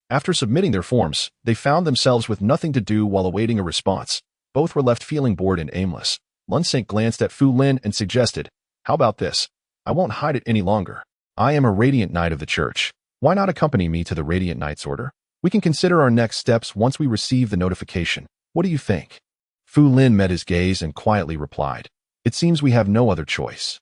After submitting their forms, they found themselves with nothing to do while awaiting a response. Both were left feeling bored and aimless. Lunsank glanced at Fu Lin and suggested, "How about this? I won't hide it any longer. I am a Radiant Knight of the Church. Why not accompany me to the Radiant Knights Order? We can consider our next steps once we receive the notification. What do you think?" Fu Lin met his gaze and quietly replied, "It seems we have no other choice."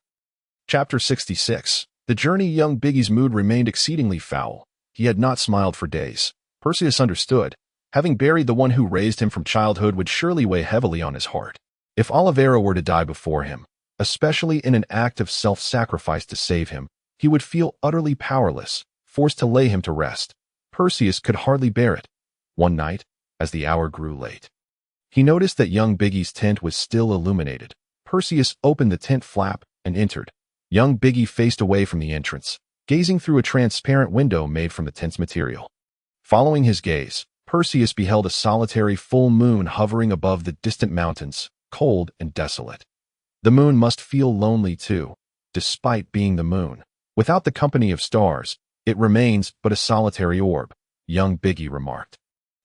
Chapter 66. The journey. Young Biggie's mood remained exceedingly foul. He had not smiled for days. Perseus understood. Having buried the one who raised him from childhood would surely weigh heavily on his heart. If Olivera were to die before him, especially in an act of self-sacrifice to save him, he would feel utterly powerless, forced to lay him to rest. Perseus could hardly bear it. One night, as the hour grew late, he noticed that young Biggie's tent was still illuminated. Perseus opened the tent flap and entered. Young Biggie faced away from the entrance, gazing through a transparent window made from the tent's material. Following his gaze, Perseus beheld a solitary full moon hovering above the distant mountains, cold and desolate. The moon must feel lonely too, despite being the moon. Without the company of stars, it remains but a solitary orb, young Biggie remarked.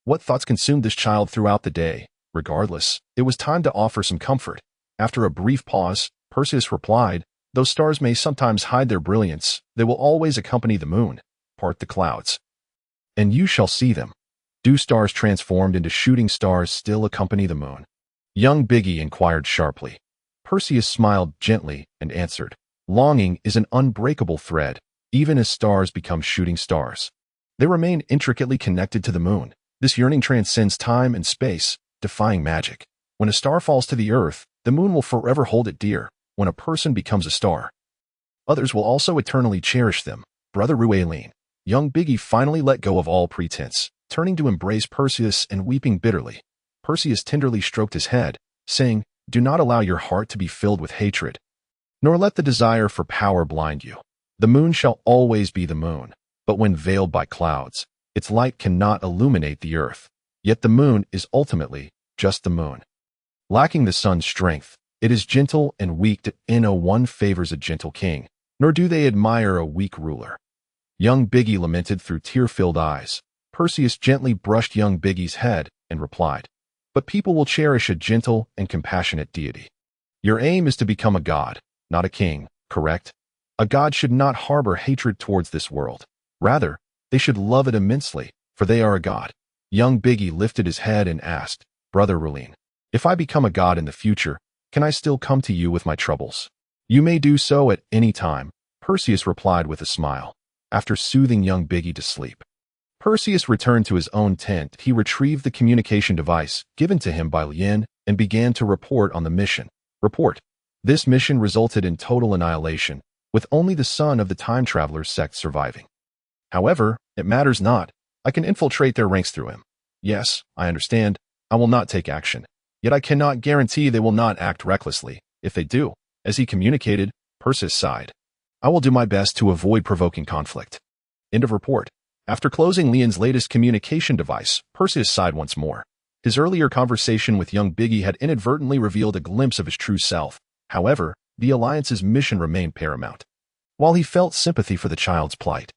What thoughts consumed this child throughout the day? Regardless, it was time to offer some comfort. After a brief pause, Perseus replied, "Though stars may sometimes hide their brilliance, they will always accompany the moon. Part the clouds, and you shall see them. Do stars transformed into shooting stars still accompany the moon?" Young Biggie inquired sharply. Perseus smiled gently and answered, "Longing is an unbreakable thread, even as stars become shooting stars. They remain intricately connected to the moon. This yearning transcends time and space, defying magic. When a star falls to the earth, the moon will forever hold it dear. When a person becomes a star, others will also eternally cherish them." Brother Rualine. Young Biggie finally let go of all pretense, turning to embrace Perseus and weeping bitterly. Perseus tenderly stroked his head, saying, "Do not allow your heart to be filled with hatred, nor let the desire for power blind you. The moon shall always be the moon, but when veiled by clouds, its light cannot illuminate the earth. Yet the moon is ultimately just the moon. Lacking the sun's strength, it is gentle and weak. No one favors a gentle king, nor do they admire a weak ruler." Young Biggie lamented through tear-filled eyes. Perseus gently brushed young Biggie's head and replied, "But people will cherish a gentle and compassionate deity. Your aim is to become a god, not a king, correct? A god should not harbor hatred towards this world. Rather, they should love it immensely, for they are a god." Young Biggie lifted his head and asked, "Brother Ruline, if I become a god in the future, can I still come to you with my troubles?" "You may do so at any time," Perseus replied with a smile. After soothing young Biggie to sleep, Perseus returned to his own tent. He retrieved the communication device given to him by Yearn and began to report on the mission. Report. This mission resulted in total annihilation, with only the son of the time traveler's sect surviving. However, it matters not. I can infiltrate their ranks through him. Yes, I understand. I will not take action. Yet I cannot guarantee they will not act recklessly. If they do, as he communicated, Perseus sighed, "I will do my best to avoid provoking conflict." End of report. After closing Leon's latest communication device, Perseus sighed once more. His earlier conversation with young Biggie had inadvertently revealed a glimpse of his true self. However, the Alliance's mission remained paramount. While he felt sympathy for the child's plight,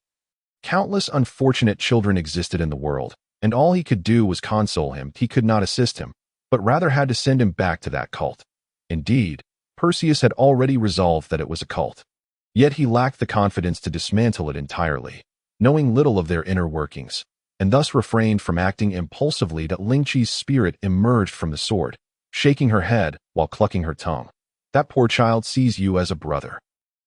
countless unfortunate children existed in the world, and all he could do was console him. He could not assist him, but rather had to send him back to that cult. Indeed, Perseus had already resolved that it was a cult. Yet he lacked the confidence to dismantle it entirely, knowing little of their inner workings, and thus refrained from acting impulsively. That Lingqi's spirit emerged from the sword, shaking her head while clucking her tongue. "That poor child sees you as a brother.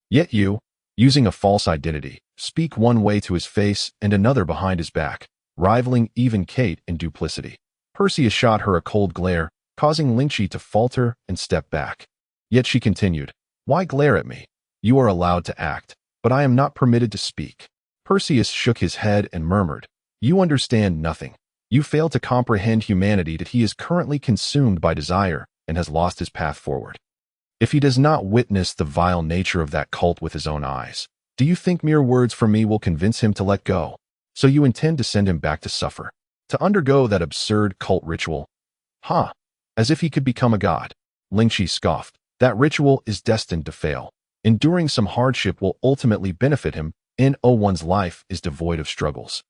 Yet you, using a false identity, speak one way to his face and another behind his back, rivaling even Kate in duplicity. Perseus shot her a cold glare, causing Lingxi to falter and step back. Yet she continued, "Why glare at me? You are allowed to act, but I am not permitted to speak." Perseus shook his head and murmured, "You understand nothing. You fail to comprehend humanity, that he is currently consumed by desire and has lost his path forward. If he does not witness the vile nature of that cult with his own eyes, do you think mere words from me will convince him to let go? So you intend to send him back to suffer, to undergo that absurd cult ritual? Ha! As if he could become a god." Lingxi scoffed. "That ritual is destined to fail. Enduring some hardship will ultimately benefit him, and one's life is devoid of struggles.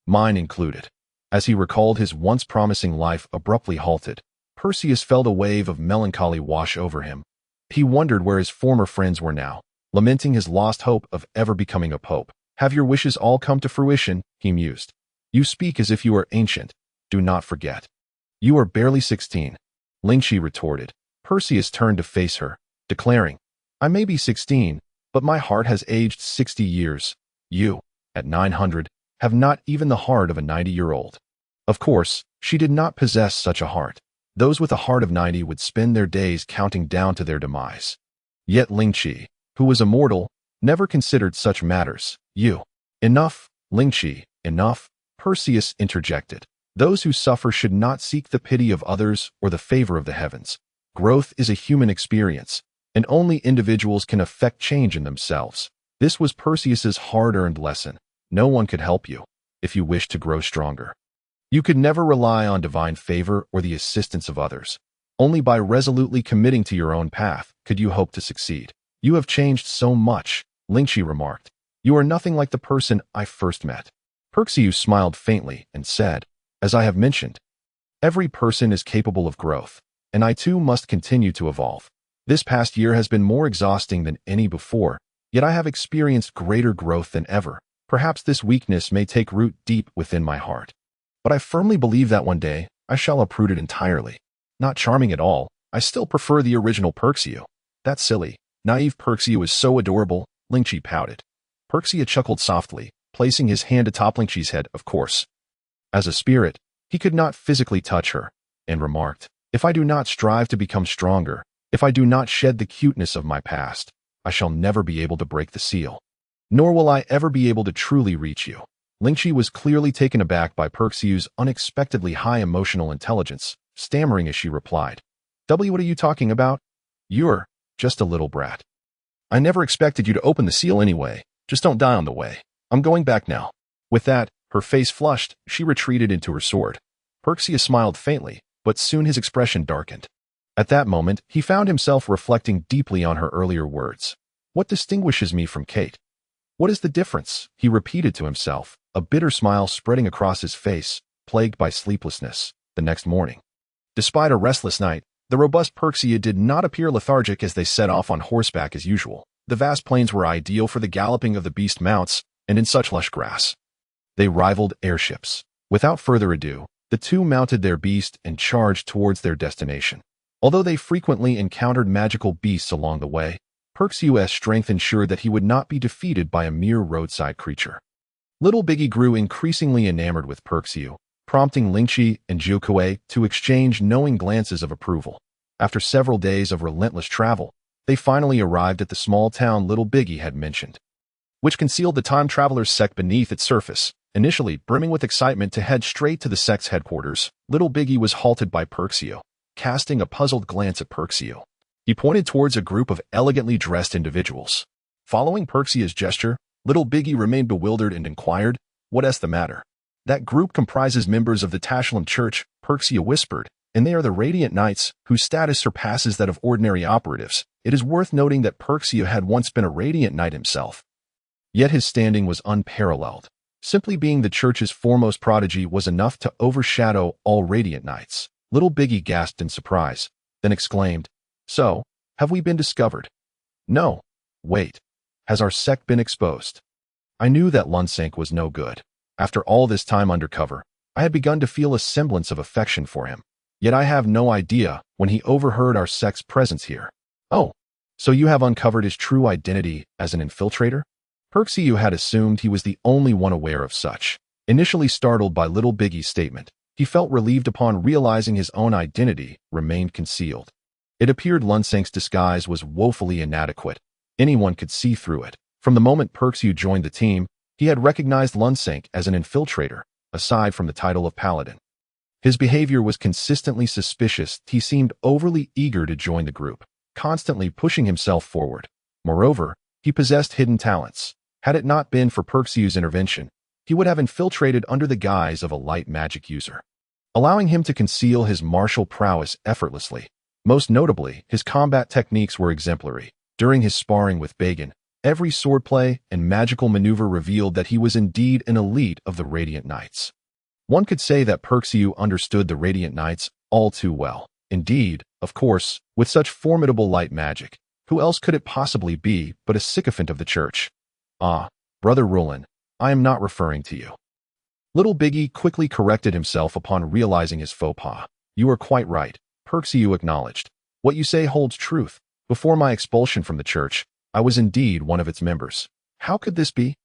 Mine included." As he recalled his once promising life abruptly halted, Perseus felt a wave of melancholy wash over him. He wondered where his former friends were now, lamenting his lost hope of ever becoming a pope. "Have your wishes all come to fruition?" he mused. "You speak as if you are ancient. Do not forget. You are barely 16. Lingxi retorted. Perseus turned to face her, declaring, "I may be 16, but my heart has aged 60 years. You, at 900, have not even the heart of a 90-year-old. Of course, she did not possess such a heart. Those with a heart of 90 would spend their days counting down to their demise. Yet Lingxi, who was immortal, never considered such matters. "You." "Enough, Lingxi, enough," Perseus interjected. "Those who suffer should not seek the pity of others or the favor of the heavens. Growth is a human experience, and only individuals can affect change in themselves." This was Perseus's hard-earned lesson. No one could help you if you wish to grow stronger. You could never rely on divine favor or the assistance of others. Only by resolutely committing to your own path could you hope to succeed. "You have changed so much," Lingxi remarked. "You are nothing like the person I first met." Perseus smiled faintly and said, "As I have mentioned, every person is capable of growth, and I too must continue to evolve. This past year has been more exhausting than any before, yet I have experienced greater growth than ever. Perhaps this weakness may take root deep within my heart, but I firmly believe that one day I shall uproot it entirely. Not charming at all, I still prefer the original Perseus. That silly, naive Perseus is so adorable," Lingxi pouted. Perseus chuckled softly, placing his hand atop Lingxi's head, of course. As a spirit, he could not physically touch her, and remarked, "If I do not strive to become stronger, if I do not shed the cuteness of my past, I shall never be able to break the seal. Nor will I ever be able to truly reach you." Lingxi was clearly taken aback by Perseus' unexpectedly high emotional intelligence, stammering as she replied, "W, what are you talking about? You're just a little brat. I never expected you to open the seal anyway. Just don't die on the way. I'm going back now." With that, her face flushed, she retreated into her sword. Perseus smiled faintly, but soon his expression darkened. At that moment, he found himself reflecting deeply on her earlier words. "What distinguishes me from Kate? What is the difference?" he repeated to himself, a bitter smile spreading across his face, plagued by sleeplessness. The next morning, despite a restless night, the robust Perseus did not appear lethargic as they set off on horseback as usual. The vast plains were ideal for the galloping of the beast mounts, and in such lush grass, they rivaled airships. Without further ado, the two mounted their beast and charged towards their destination. Although they frequently encountered magical beasts along the way, Perseus' strength ensured that he would not be defeated by a mere roadside creature. Little Biggie grew increasingly enamored with Perseus, prompting Lingxi and Zhukuei to exchange knowing glances of approval. After several days of relentless travel, they finally arrived at the small town Little Biggie had mentioned, which concealed the time traveler's sect beneath its surface. Initially brimming with excitement to head straight to the sect's headquarters, Little Biggie was halted by Perseus, casting a puzzled glance at Perseus. He pointed towards a group of elegantly dressed individuals. Following Perseus' gesture, Little Biggie remained bewildered and inquired, "What is the matter?" "That group comprises members of the Tashlum Church," Perseus whispered, "and they are the Radiant Knights, whose status surpasses that of ordinary operatives." It is worth noting that Perseus had once been a Radiant Knight himself. Yet his standing was unparalleled. Simply being the church's foremost prodigy was enough to overshadow all Radiant Knights. Little Biggie gasped in surprise, then exclaimed, "So, have we been discovered?" "No. Wait. Has our sect been exposed?" I knew that Lunsank was no good. After all this time undercover, I had begun to feel a semblance of affection for him. Yet I have no idea when he overheard our sect's presence here. "Oh, so you have uncovered his true identity as an infiltrator?" Perksy had assumed he was the only one aware of such. Initially startled by Little Biggie's statement, he felt relieved upon realizing his own identity remained concealed. It appeared Lunsank's disguise was woefully inadequate. Anyone could see through it. From the moment Perksy joined the team, he had recognized Lunsank as an infiltrator, aside from the title of Paladin. His behavior was consistently suspicious. He seemed overly eager to join the group, constantly pushing himself forward. Moreover, he possessed hidden talents. Had it not been for Perksy's intervention, he would have infiltrated under the guise of a light magic user, allowing him to conceal his martial prowess effortlessly. Most notably, his combat techniques were exemplary. During his sparring with Bagan, every swordplay and magical maneuver revealed that he was indeed an elite of the Radiant Knights. One could say that Perksy understood the Radiant Knights all too well. Indeed, of course, with such formidable light magic, who else could it possibly be but a sycophant of the church? Ah, Brother Roland, I am not referring to you. Little Biggie quickly corrected himself upon realizing his faux pas. You are quite right, Perksy acknowledged. What you say holds truth. Before my expulsion from the church, I was indeed one of its members. How could this be?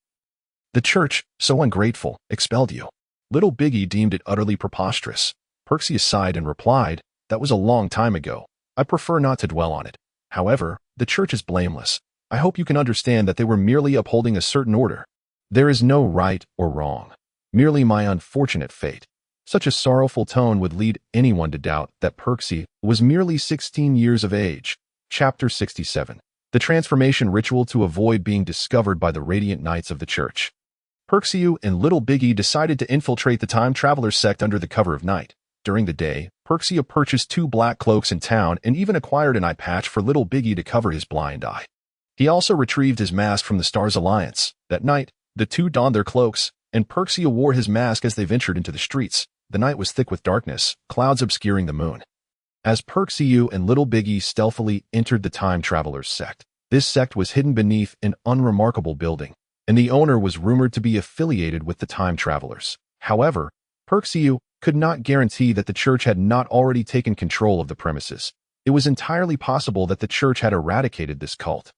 The church, so ungrateful, expelled you. Little Biggie deemed it utterly preposterous. Perksy sighed and replied, that was a long time ago. I prefer not to dwell on it. However, the church is blameless. I hope you can understand that they were merely upholding a certain order. There is no right or wrong. Merely my unfortunate fate. Such a sorrowful tone would lead anyone to doubt that Perksy was merely 16 years of age. Chapter 67. The Transformation Ritual to Avoid Being Discovered by the Radiant Knights of the Church. Perksy and Little Biggie decided to infiltrate the Time Traveler's sect under the cover of night. During the day, Perksy purchased 2 black cloaks in town and even acquired an eye patch for Little Biggie to cover his blind eye. He also retrieved his mask from the Stars Alliance. That night, the two donned their cloaks, and Perksy wore his mask as they ventured into the streets. The night was thick with darkness, clouds obscuring the moon. As Perksy and Little Biggie stealthily entered the Time Traveler's sect, this sect was hidden beneath an unremarkable building, and the owner was rumored to be affiliated with the Time Travelers. However, Perksy could not guarantee that the church had not already taken control of the premises. It was entirely possible that the church had eradicated this cult,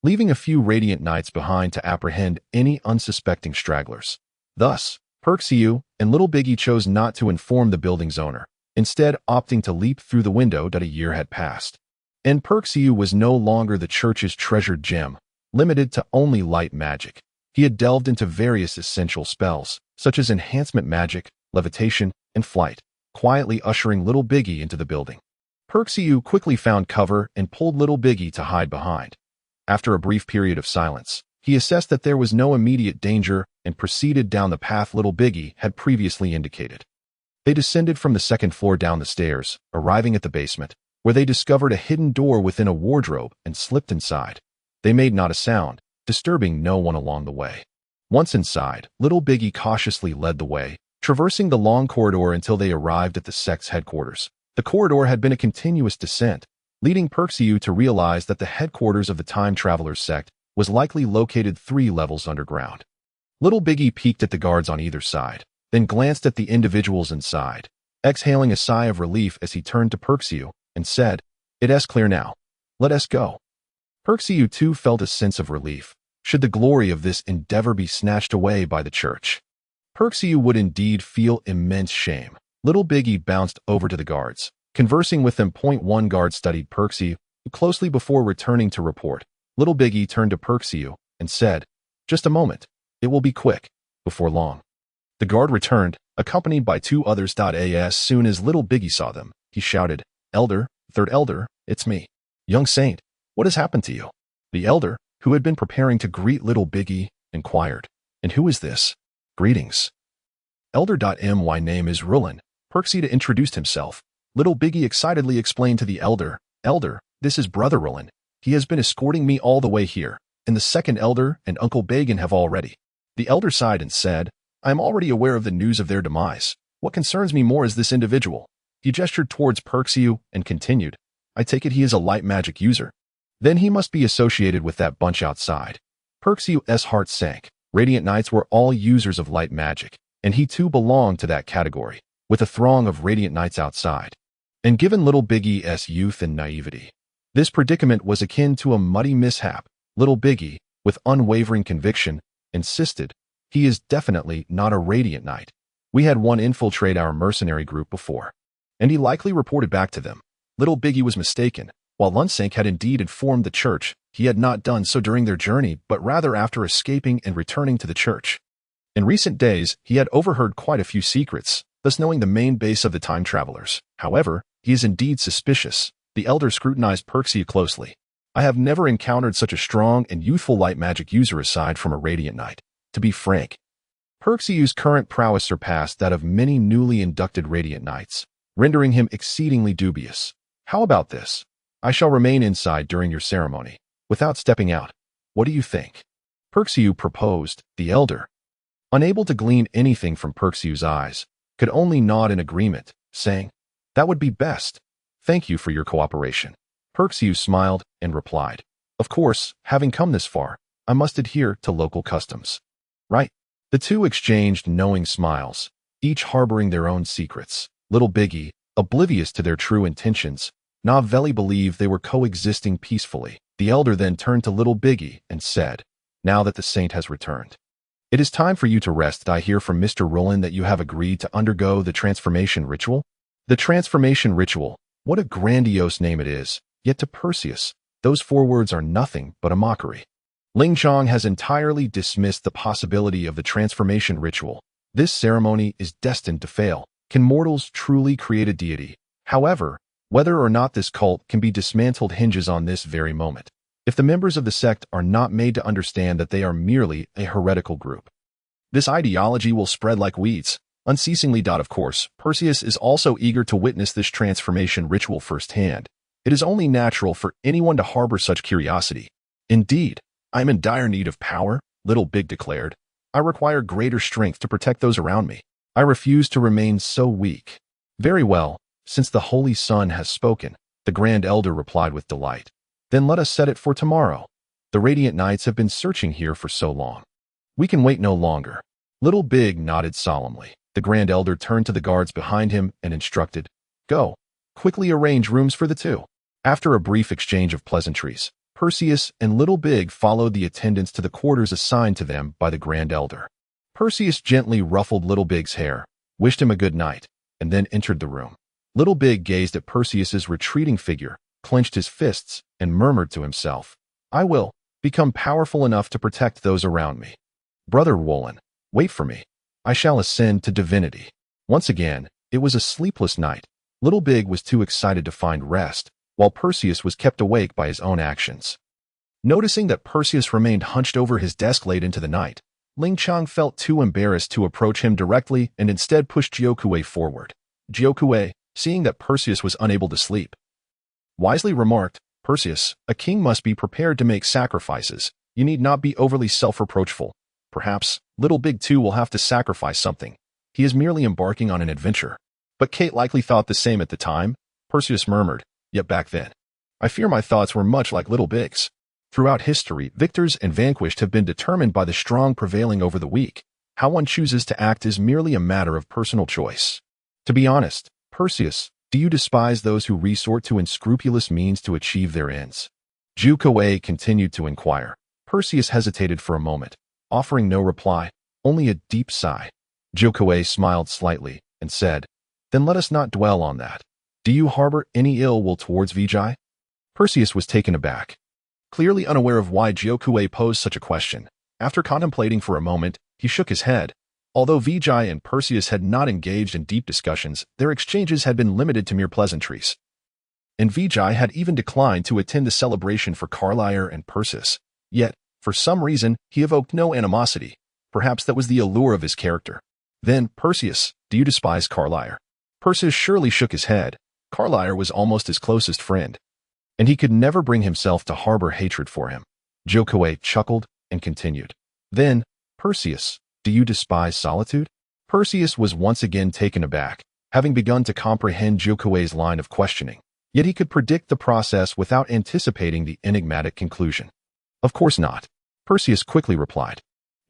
leaving a few Radiant Knights behind to apprehend any unsuspecting stragglers. Thus, Perksy and Little Biggie chose not to inform the building's owner, instead opting to leap through the window that a year had passed. And Perksy was no longer the church's treasured gem, limited to only light magic. He had delved into various essential spells, such as enhancement magic, levitation, and flight, quietly ushering Little Biggie into the building. Perksy quickly found cover and pulled Little Biggie to hide behind. After a brief period of silence, he assessed that there was no immediate danger and proceeded down the path Little Biggie had previously indicated. They descended from the second floor down the stairs, arriving at the basement, where they discovered a hidden door within a wardrobe and slipped inside. They made not a sound, disturbing no one along the way. Once inside, Little Biggie cautiously led the way, traversing the long corridor until they arrived at the sect's headquarters. The corridor had been a continuous descent, leading Perksy to realize that the headquarters of the Time Traveler's sect was likely located 3 levels underground. Little Biggie peeked at the guards on either side, then glanced at the individuals inside, exhaling a sigh of relief as he turned to Perksy and said, "It's clear now. Let us go." Perksy too felt a sense of relief. Should the glory of this endeavor be snatched away by the church, Perksy would indeed feel immense shame. Little Biggie bounced over to the guards. Conversing with them, One guard studied Perksy closely before returning to report. Little Biggie turned to Perksy and said, "Just a moment. It will be quick." Before long, the guard returned, accompanied by 2 others. As soon as Little Biggie saw them, he shouted, "Elder, third elder, it's me. Young saint, what has happened to you?" The elder, who had been preparing to greet Little Biggie, inquired, "And who is this?" "Greetings. Elder. My name is Roland." Perksy introduced himself. Little Biggie excitedly explained to the elder, "Elder, this is Brother Roland. He has been escorting me all the way here, and the second elder and Uncle Bagan have already." The elder sighed and said, "I am already aware of the news of their demise. What concerns me more is this individual." He gestured towards Perksy and continued, "I take it he is a light magic user. Then he must be associated with that bunch outside." Perksy's heart sank. Radiant Knights were all users of light magic, and he too belonged to that category, with a throng of Radiant Knights outside. And given Little Biggie's youth and naivety, this predicament was akin to a muddy mishap. Little Biggie, with unwavering conviction, insisted, "He is definitely not a Radiant Knight. We had one infiltrate our mercenary group before, and he likely reported back to them." Little Biggie was mistaken. While Lunsink had indeed informed the church, he had not done so during their journey, but rather after escaping and returning to the church. In recent days, he had overheard quite a few secrets, thus knowing the main base of the time travelers. However, he is indeed suspicious. The elder scrutinized Perxia closely. "I have never encountered such a strong and youthful light magic user aside from a Radiant Knight. To be frank, Perxia's current prowess surpassed that of many newly inducted Radiant Knights, rendering him exceedingly dubious. How about this? I shall remain inside during your ceremony, without stepping out. What do you think?" Perxia proposed. The elder, unable to glean anything from Perxia's eyes, could only nod in agreement, saying, "That would be best. Thank you for your cooperation." Perxiu smiled and replied, "Of course, having come this far, I must adhere to local customs." "Right." The two exchanged knowing smiles, each harboring their own secrets. Little Biggie, oblivious to their true intentions, Novelli believed they were coexisting peacefully. The elder then turned to Little Biggie and said, "Now that the saint has returned, it is time for you to rest. I hear from Mr. Roland that you have agreed to undergo the transformation ritual." The transformation ritual, what a grandiose name it is, yet to Perseus, those 4 words are nothing but a mockery. Ling Chong has entirely dismissed the possibility of the transformation ritual. This ceremony is destined to fail. Can mortals truly create a deity? However, whether or not this cult can be dismantled hinges on this very moment. If the members of the sect are not made to understand that they are merely a heretical group, this ideology will spread like weeds, unceasingly. Of course, Perseus is also eager to witness this transformation ritual firsthand. It is only natural for anyone to harbor such curiosity. "Indeed, I am in dire need of power," Little Big declared. "I require greater strength to protect those around me. I refuse to remain so weak." "Very well, since the Holy Sun has spoken," the Grand Elder replied with delight. "Then let us set it for tomorrow. The Radiant Knights have been searching here for so long. We can wait no longer." Little Big nodded solemnly. The Grand Elder turned to the guards behind him and instructed, "Go, quickly arrange rooms for the two." After a brief exchange of pleasantries, Perseus and Little Big followed the attendants to the quarters assigned to them by the Grand Elder. Perseus gently ruffled Little Big's hair, wished him a good night, and then entered the room. Little Big gazed at Perseus's retreating figure, clenched his fists, and murmured to himself, "I will become powerful enough to protect those around me. Brother Wolin, wait for me. I shall ascend to divinity." Once again, it was a sleepless night. Little Big was too excited to find rest, while Perseus was kept awake by his own actions. Noticing that Perseus remained hunched over his desk late into the night, Ling Chang felt too embarrassed to approach him directly and instead pushed Jiokue forward. Jiokue, seeing that Perseus was unable to sleep, wisely remarked, "Perseus, a king must be prepared to make sacrifices. You need not be overly self-reproachful. Perhaps Little Big too will have to sacrifice something. He is merely embarking on an adventure." "But Kate likely thought the same at the time," Perseus murmured. "Yet back then, I fear my thoughts were much like Little Big's." Throughout history, victors and vanquished have been determined by the strong prevailing over the weak. How one chooses to act is merely a matter of personal choice. To be honest, Perseus, do you despise those who resort to unscrupulous means to achieve their ends? Jiokue continued to inquire. Perseus hesitated for a moment, offering no reply, only a deep sigh. Jiokue smiled slightly and said, "Then let us not dwell on that. Do you harbor any ill will towards Vijay?" Perseus was taken aback, clearly unaware of why Jiokue posed such a question. After contemplating for a moment, he shook his head. Although Vijay and Perseus had not engaged in deep discussions, their exchanges had been limited to mere pleasantries. And Vijay had even declined to attend the celebration for Carlyle and Perseus. Yet, for some reason, he evoked no animosity. Perhaps that was the allure of his character. "Then, Perseus, do you despise Carlyle?" Perseus surely shook his head. Carlyle was almost his closest friend, and he could never bring himself to harbor hatred for him. Jiokue chuckled and continued, "Then, Perseus, do you despise solitude?" Perseus was once again taken aback, having begun to comprehend Jiokue's line of questioning. Yet he could predict the process without anticipating the enigmatic conclusion. "Of course not," Perseus quickly replied.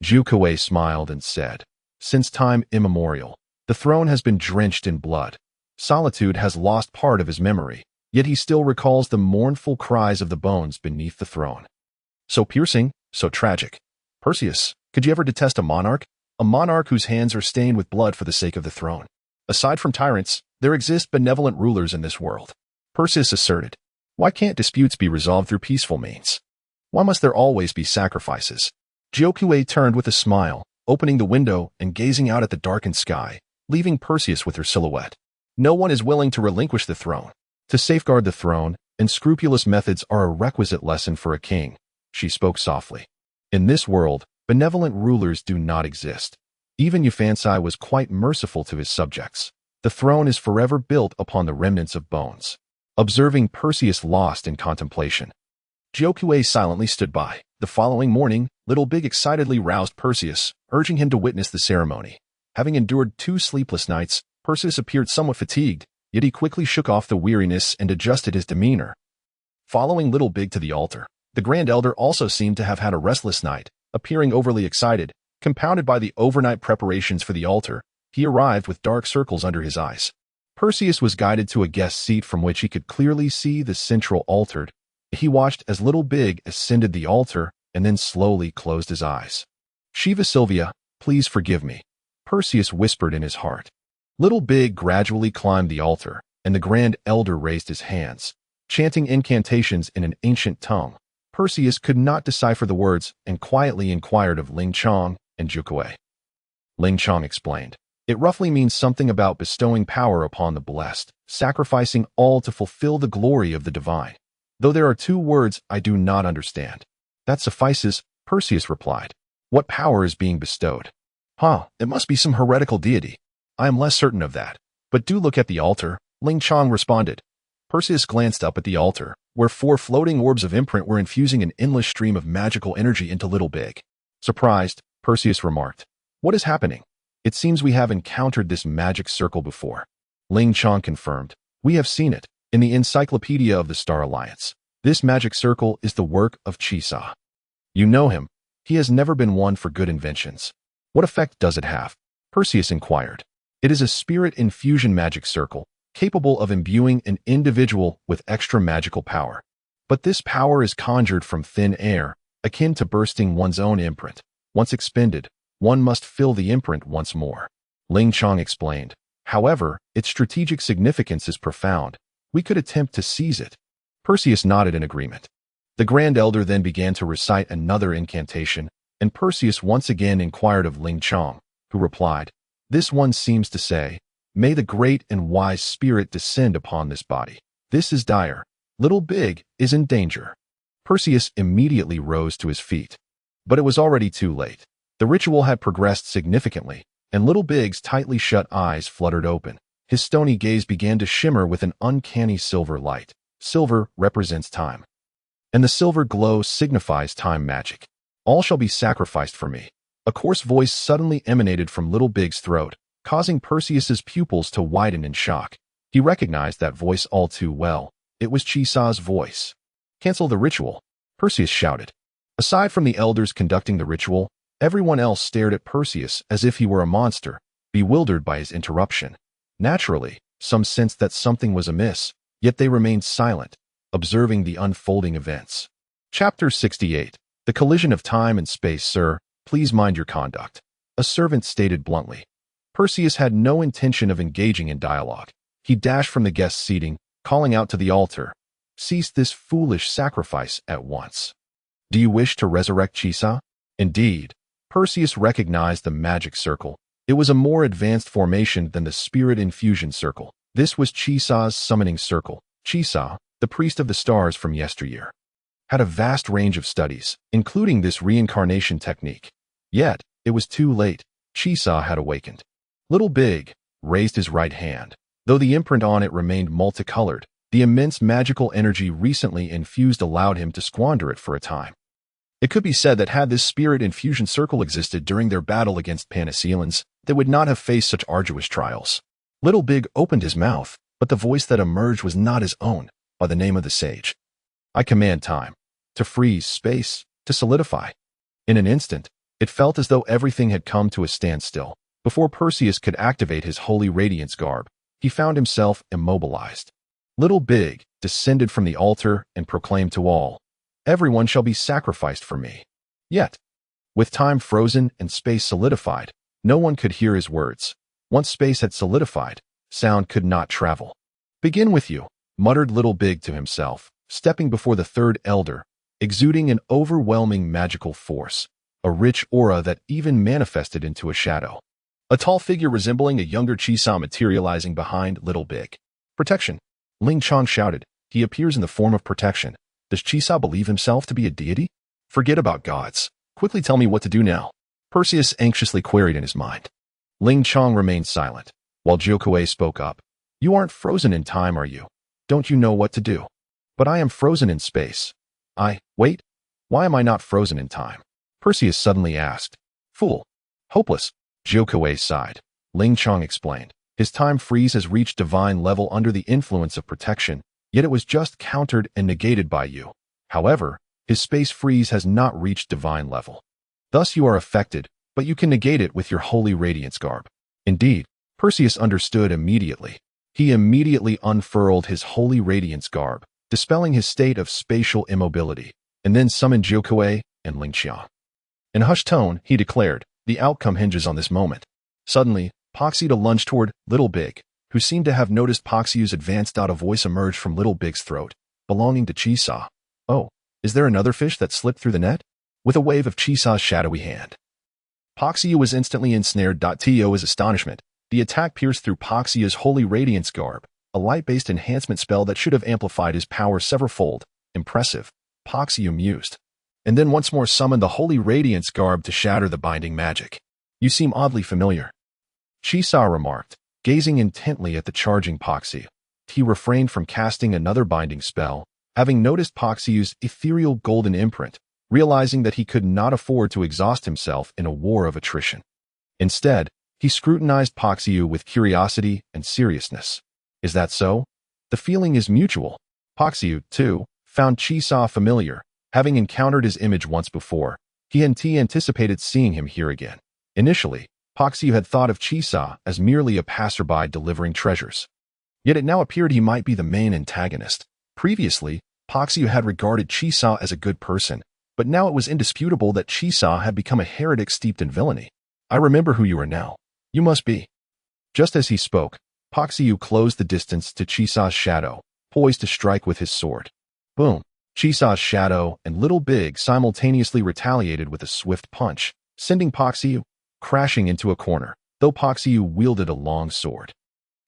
Jiokue smiled and said, "Since time immemorial, the throne has been drenched in blood. Solitude has lost part of his memory, yet he still recalls the mournful cries of the bones beneath the throne. So piercing, So tragic. Perseus, could you ever detest a monarch? A monarch whose hands are stained with blood for the sake of the throne. Aside from tyrants, there exist benevolent rulers in this world. Perseus asserted. Why can't disputes be resolved through peaceful means? Why must there always be sacrifices? Gyokue turned with a smile, opening the window and gazing out at the darkened sky, leaving Perseus with her silhouette. No one is willing to relinquish the throne. To safeguard the throne, unscrupulous methods are a requisite lesson for a king, she spoke softly. In this world, benevolent rulers do not exist. Even Euphransi was quite merciful to his subjects. The throne is forever built upon the remnants of bones. Observing Perseus lost in contemplation, Gyokue silently stood by. The following morning, Little Big excitedly roused Perseus, urging him to witness the ceremony. Having endured 2 sleepless nights, Perseus appeared somewhat fatigued, yet he quickly shook off the weariness and adjusted his demeanor. Following Little Big to the altar, the Grand Elder also seemed to have had a restless night, appearing overly excited. Compounded by the overnight preparations for the altar, he arrived with dark circles under his eyes. Perseus was guided to a guest seat from which he could clearly see the central altar. He watched as Little Big ascended the altar and then slowly closed his eyes. Shiva Sylvia, please forgive me, Perseus whispered in his heart. Little Big gradually climbed the altar, and the Grand Elder raised his hands, chanting incantations in an ancient tongue. Perseus could not decipher the words and quietly inquired of Ling Chong and Gyokue. Ling Chong explained. It roughly means something about bestowing power upon the blessed, sacrificing all to fulfill the glory of the divine. Though there are 2 words I do not understand. That suffices, Perseus replied. What power is being bestowed? It must be some heretical deity. I am less certain of that. But do look at the altar, Ling Chong responded. Perseus glanced up at the altar, where 4 floating orbs of imprint were infusing an endless stream of magical energy into Little Big. Surprised, Perseus remarked. What is happening? It seems we have encountered this magic circle before. Ling Chong confirmed. We have seen it, in the Encyclopedia of the Star Alliance. This magic circle is the work of Chisa. You know him. He has never been one for good inventions. What effect does it have? Perseus inquired. It is a spirit infusion magic circle, capable of imbuing an individual with extra magical power. But this power is conjured from thin air, akin to bursting one's own imprint. Once expended, one must fill the imprint once more. Ling Chong explained. However, its strategic significance is profound. We could attempt to seize it. Perseus nodded in agreement. The Grand Elder then began to recite another incantation, and Perseus once again inquired of Ling Chong, who replied, This one seems to say, May the great and wise spirit descend upon this body. This is dire. Little Big is in danger. Perseus immediately rose to his feet. But it was already too late. The ritual had progressed significantly, and Little Big's tightly shut eyes fluttered open. His stony gaze began to shimmer with an uncanny silver light. Silver represents time, and the silver glow signifies time magic. All shall be sacrificed for me. A coarse voice suddenly emanated from Little Big's throat, causing Perseus's pupils to widen in shock. He recognized that voice all too well. It was Chisa's voice. Cancel the ritual, Perseus shouted. Aside from the elders conducting the ritual, everyone else stared at Perseus as if he were a monster, bewildered by his interruption. Naturally, some sensed that something was amiss, yet they remained silent, observing the unfolding events. Chapter 68. The collision of time and space, sir. Please mind your conduct, a servant stated bluntly. Perseus had no intention of engaging in dialogue. He dashed from the guest seating, calling out to the altar, Cease this foolish sacrifice at once. Do you wish to resurrect Chisa? Indeed. Perseus recognized the magic circle. It was a more advanced formation than the spirit infusion circle. This was Chisa's summoning circle. Chisa, the priest of the stars from yesteryear, had a vast range of studies, including this reincarnation technique. Yet, it was too late. Chisa had awakened. Little Big raised his right hand. Though the imprint on it remained multicolored, the immense magical energy recently infused allowed him to squander it for a time. It could be said that had this spirit infusion circle existed during their battle against Panaceolans, they would not have faced such arduous trials. Little Big opened his mouth, but the voice that emerged was not his own, by the name of the sage. I command time. To freeze, space, to solidify. In an instant, it felt as though everything had come to a standstill. Before Perseus could activate his holy radiance garb, he found himself immobilized. Little Big descended from the altar and proclaimed to all, Everyone shall be sacrificed for me. Yet, with time frozen and space solidified, no one could hear his words. Once space had solidified, sound could not travel. "Begin with you," muttered Little Big to himself, stepping before the third elder, exuding an overwhelming magical force, a rich aura that even manifested into a shadow. A tall figure resembling a younger Chisa materializing behind Little Big. "Protection," Ling Chong shouted. "He appears in the form of protection. Does Chisa believe himself to be a deity? Forget about gods. Quickly tell me what to do now," Perseus anxiously queried in his mind. Ling Chong remained silent, while Jiukuei spoke up. "You aren't frozen in time, are you? Don't you know what to do?" "But I am frozen in space." Wait, why am I not frozen in time?" Perseus suddenly asked. "Fool. Hopeless," Jiukuei sighed. Ling Chong explained. "His time freeze has reached divine level under the influence of protection, yet it was just countered and negated by you. However, his space freeze has not reached divine level. Thus you are affected, but you can negate it with your holy radiance garb." Indeed, Perseus understood immediately. He immediately unfurled his holy radiance garb, dispelling his state of spatial immobility, and then summoned Jiukuei and Ling Qiang. In a hushed tone, he declared, "The outcome hinges on this moment." Suddenly, Poxita lunged toward Little Big, who seemed to have noticed Poxiu's advanced. A voice emerged from Little Big's throat, belonging to Chisa. "Oh, is there another fish that slipped through the net?" With a wave of Chisa's shadowy hand, Poxiu was instantly ensnared. To his astonishment, the attack pierced through Poxiu's holy radiance garb, a light-based enhancement spell that should have amplified his power severalfold. "Impressive," Poxiu mused, and then once more summoned the holy radiance garb to shatter the binding magic. "You seem oddly familiar," Chisa remarked, gazing intently at the charging Poxiu. He refrained from casting another binding spell, having noticed Poxiu's ethereal golden imprint, realizing that he could not afford to exhaust himself in a war of attrition. Instead, he scrutinized Poxiu with curiosity and seriousness. "Is that so?" "The feeling is mutual." Poxiu, too, found Chisa familiar, having encountered his image once before. He anticipated seeing him here again. Initially, Poxiu had thought of Chisa as merely a passerby delivering treasures. Yet it now appeared he might be the main antagonist. Previously, Poxiu had regarded Chisa as a good person, but now it was indisputable that Chisa had become a heretic steeped in villainy. "I remember who you are now. You must be." Just as he spoke, Poxiu closed the distance to Chisa's shadow, poised to strike with his sword. Boom! Chisa's shadow and Little Big simultaneously retaliated with a swift punch, sending Poxiu crashing into a corner, though Poxiu wielded a long sword.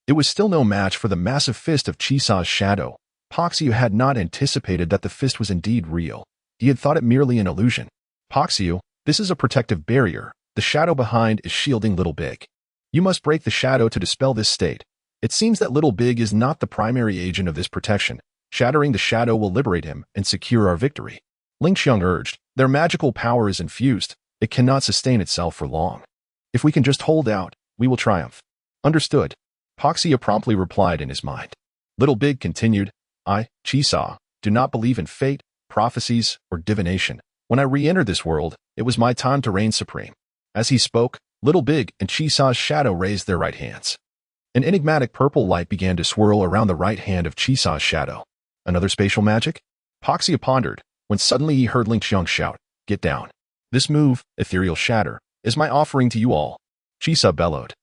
It was still no match for the massive fist of Chisa's shadow. Poxiu had not anticipated that the fist was indeed real. He had thought it merely an illusion. "Poxiu, this is a protective barrier. The shadow behind is shielding Little Big. You must break the shadow to dispel this state. It seems that Little Big is not the primary agent of this protection. Shattering the shadow will liberate him and secure our victory." Ling Qiang urged. "Their magical power is infused. It cannot sustain itself for long. If we can just hold out, we will triumph." "Understood," Poxiu promptly replied in his mind. Little Big continued, "I, Chisa, do not believe in fate, prophecies, or divination. When I re-entered this world, it was my time to reign supreme." As he spoke, Little Big and Chisa's shadow raised their right hands. An enigmatic purple light began to swirl around the right hand of Chisa's shadow. Another spatial magic? Poxiu pondered, when suddenly he heard Ling Qiang shout, "Get down. This move, Ethereal Shatter, is my offering to you all." Chisa bellowed.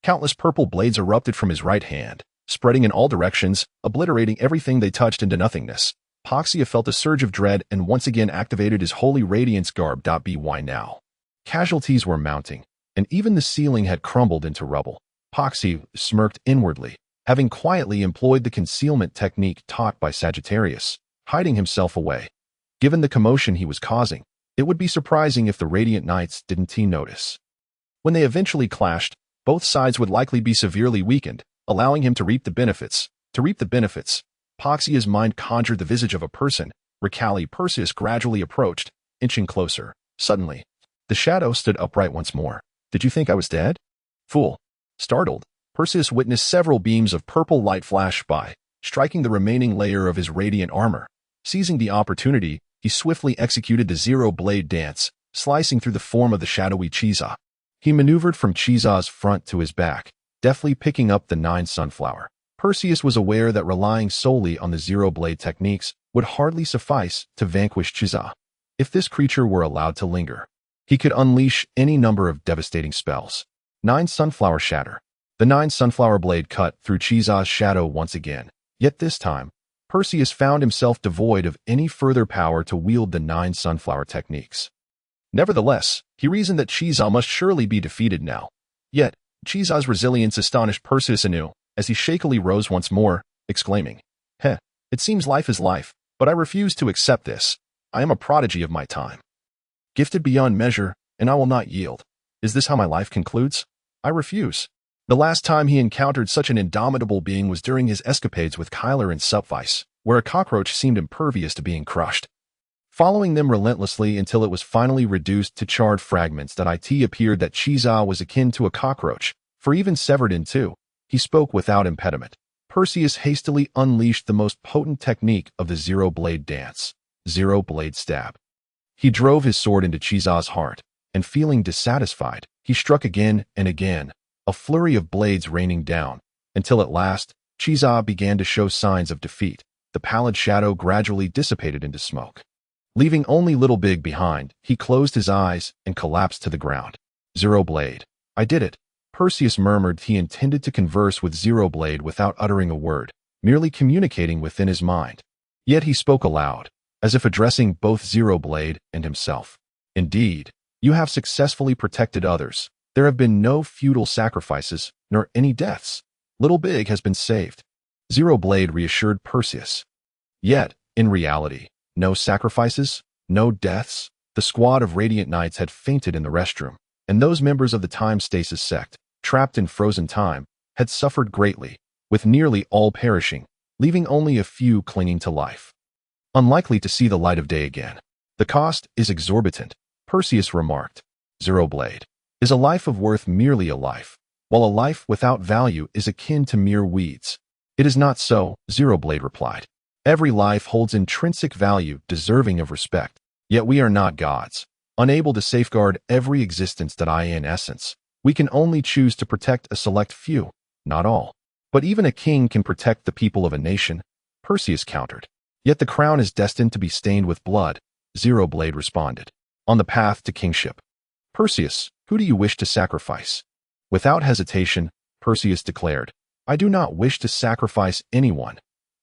Countless purple blades erupted from his right hand, spreading in all directions, obliterating everything they touched into nothingness. Poxiu felt a surge of dread and once again activated his holy radiance garb. By now, casualties were mounting, and even the ceiling had crumbled into rubble. Poxiu smirked inwardly, having quietly employed the concealment technique taught by Sagittarius, hiding himself away. Given the commotion he was causing, it would be surprising if the Radiant Knights didn't notice. When they eventually clashed, both sides would likely be severely weakened, allowing him to reap the benefits. Poxiu's mind conjured the visage of a person. Perseus gradually approached, inching closer. Suddenly, the shadow stood upright once more. "Did you think I was dead?" "Fool." Startled, Perseus witnessed several beams of purple light flash by, striking the remaining layer of his radiant armor. Seizing the opportunity, he swiftly executed the zero-blade dance, slicing through the form of the shadowy Chisa. He maneuvered from Chisa's front to his back, deftly picking up the 9 sunflower. Perseus was aware that relying solely on the zero-blade techniques would hardly suffice to vanquish Chisa. If this creature were allowed to linger, he could unleash any number of devastating spells. 9 Sunflower Shatter. The 9 Sunflower Blade cut through Chiza's shadow once again. Yet this time, Perseus found himself devoid of any further power to wield the 9 Sunflower techniques. Nevertheless, he reasoned that Chiza must surely be defeated now. Yet, Chiza's resilience astonished Perseus anew, as he shakily rose once more, exclaiming, "Heh, it seems life is life, but I refuse to accept this. I am a prodigy of my time. Gifted beyond measure, and I will not yield. Is this how my life concludes? I refuse." The last time he encountered such an indomitable being was during his escapades with Kyler and Supvice, where a cockroach seemed impervious to being crushed. Following them relentlessly until it was finally reduced to charred fragments, that it appeared that Chiza was akin to a cockroach, for even severed in two, he spoke without impediment. Perseus hastily unleashed the most potent technique of the zero-blade dance, zero-blade stab. He drove his sword into Chiza's heart, and feeling dissatisfied, he struck again and again, a flurry of blades raining down, until at last, Chiza began to show signs of defeat. The pallid shadow gradually dissipated into smoke. Leaving only Little Big behind, he closed his eyes and collapsed to the ground. Zero Blade. I did it. Perseus murmured. He intended to converse with Zero Blade without uttering a word, merely communicating within his mind. Yet he spoke aloud, as if addressing both Zero Blade and himself. Indeed, you have successfully protected others. There have been no futile sacrifices, nor any deaths. Little Big has been saved. Zero Blade reassured Perseus. Yet, in reality, no sacrifices, no deaths. The squad of Radiant Knights had fainted in the restroom, and those members of the Time Stasis sect, trapped in frozen time, had suffered greatly, with nearly all perishing, leaving only a few clinging to life. Unlikely to see the light of day again. The cost is exorbitant, Perseus remarked. Zero Blade. Is a life of worth merely a life, while a life without value is akin to mere weeds? It is not so, Zero Blade replied. Every life holds intrinsic value deserving of respect, yet we are not gods, unable to safeguard every existence that in essence. We can only choose to protect a select few, not all. But even a king can protect the people of a nation, Perseus countered. Yet the crown is destined to be stained with blood, Zero Blade responded. On the path to kingship. Perseus, who do you wish to sacrifice? Without hesitation, Perseus declared, I do not wish to sacrifice anyone.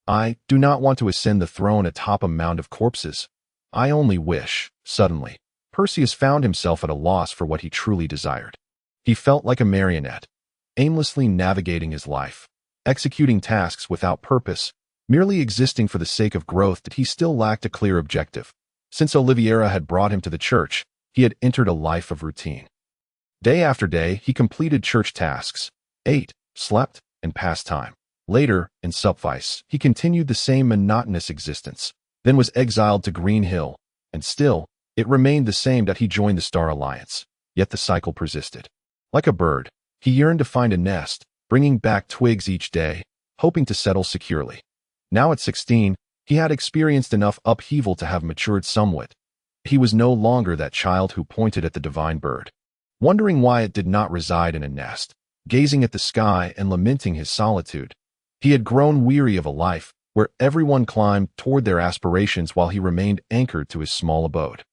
I do not want to ascend the throne atop a mound of corpses. I only wish, suddenly, Perseus found himself at a loss for what he truly desired. He felt like a marionette, aimlessly navigating his life, executing tasks without purpose, merely existing for the sake of growth. That he still lacked a clear objective. Since Oliviera had brought him to the church, he had entered a life of routine. Day after day, he completed church tasks, ate, slept, and passed time. Later, in Supvice, he continued the same monotonous existence, then was exiled to Green Hill, and still, it remained the same. That he joined the Star Alliance, yet the cycle persisted. Like a bird, he yearned to find a nest, bringing back twigs each day, hoping to settle securely. Now at 16, he had experienced enough upheaval to have matured somewhat. He was no longer that child who pointed at the divine bird, wondering why it did not reside in a nest, gazing at the sky and lamenting his solitude. He had grown weary of a life where everyone climbed toward their aspirations while he remained anchored to his small abode.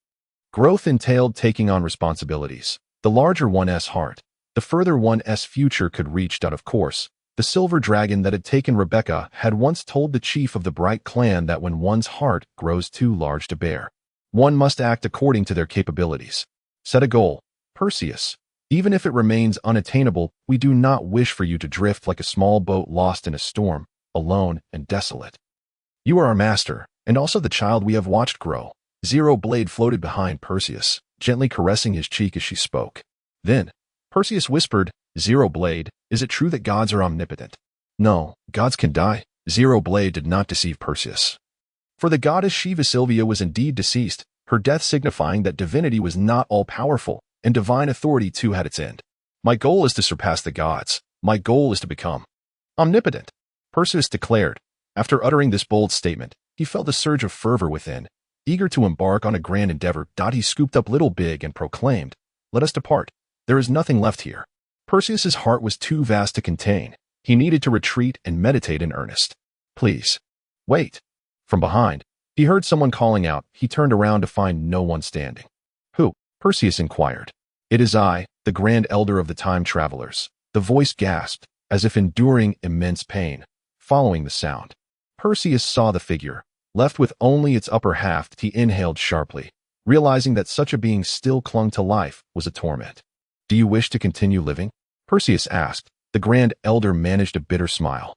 Growth entailed taking on responsibilities. The larger one's heart, the further one's future could reach. Of course, the silver dragon that had taken Rebecca had once told the chief of the Bright clan that when one's heart grows too large to bear, one must act according to their capabilities. Set a goal, Perseus. Even if it remains unattainable, we do not wish for you to drift like a small boat lost in a storm, alone and desolate. You are our master, and also the child we have watched grow. Zero Blade floated behind Perseus, gently caressing his cheek as she spoke. Then, Perseus whispered, Zero Blade, is it true that gods are omnipotent? No, gods can die. Zero Blade did not deceive Perseus. For the goddess Shiva Sylvia was indeed deceased, her death signifying that divinity was not all-powerful, and divine authority too had its end. My goal is to surpass the gods. My goal is to become omnipotent, Perseus declared. After uttering this bold statement, he felt a surge of fervor within. Eager to embark on a grand endeavor, he scooped up Little Big and proclaimed, Let us depart. There is nothing left here. Perseus's heart was too vast to contain. He needed to retreat and meditate in earnest. Please. Wait. From behind, He heard someone calling out. He turned around to find no one standing. Who? Perseus inquired. It is I, the Grand Elder of the Time Travelers. The voice gasped, as if enduring immense pain. Following the sound, Perseus saw the figure. Left with only its upper half, he inhaled sharply, realizing that such a being still clung to life was a torment. Do you wish to continue living? Perseus asked. The Grand Elder managed a bitter smile,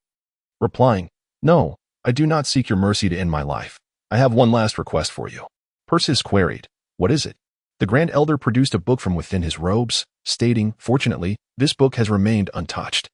replying, No, I do not seek your mercy to end my life. I have one last request for you. Perseus queried, What is it? The Grand Elder produced a book from within his robes, stating, Fortunately, this book has remained untouched.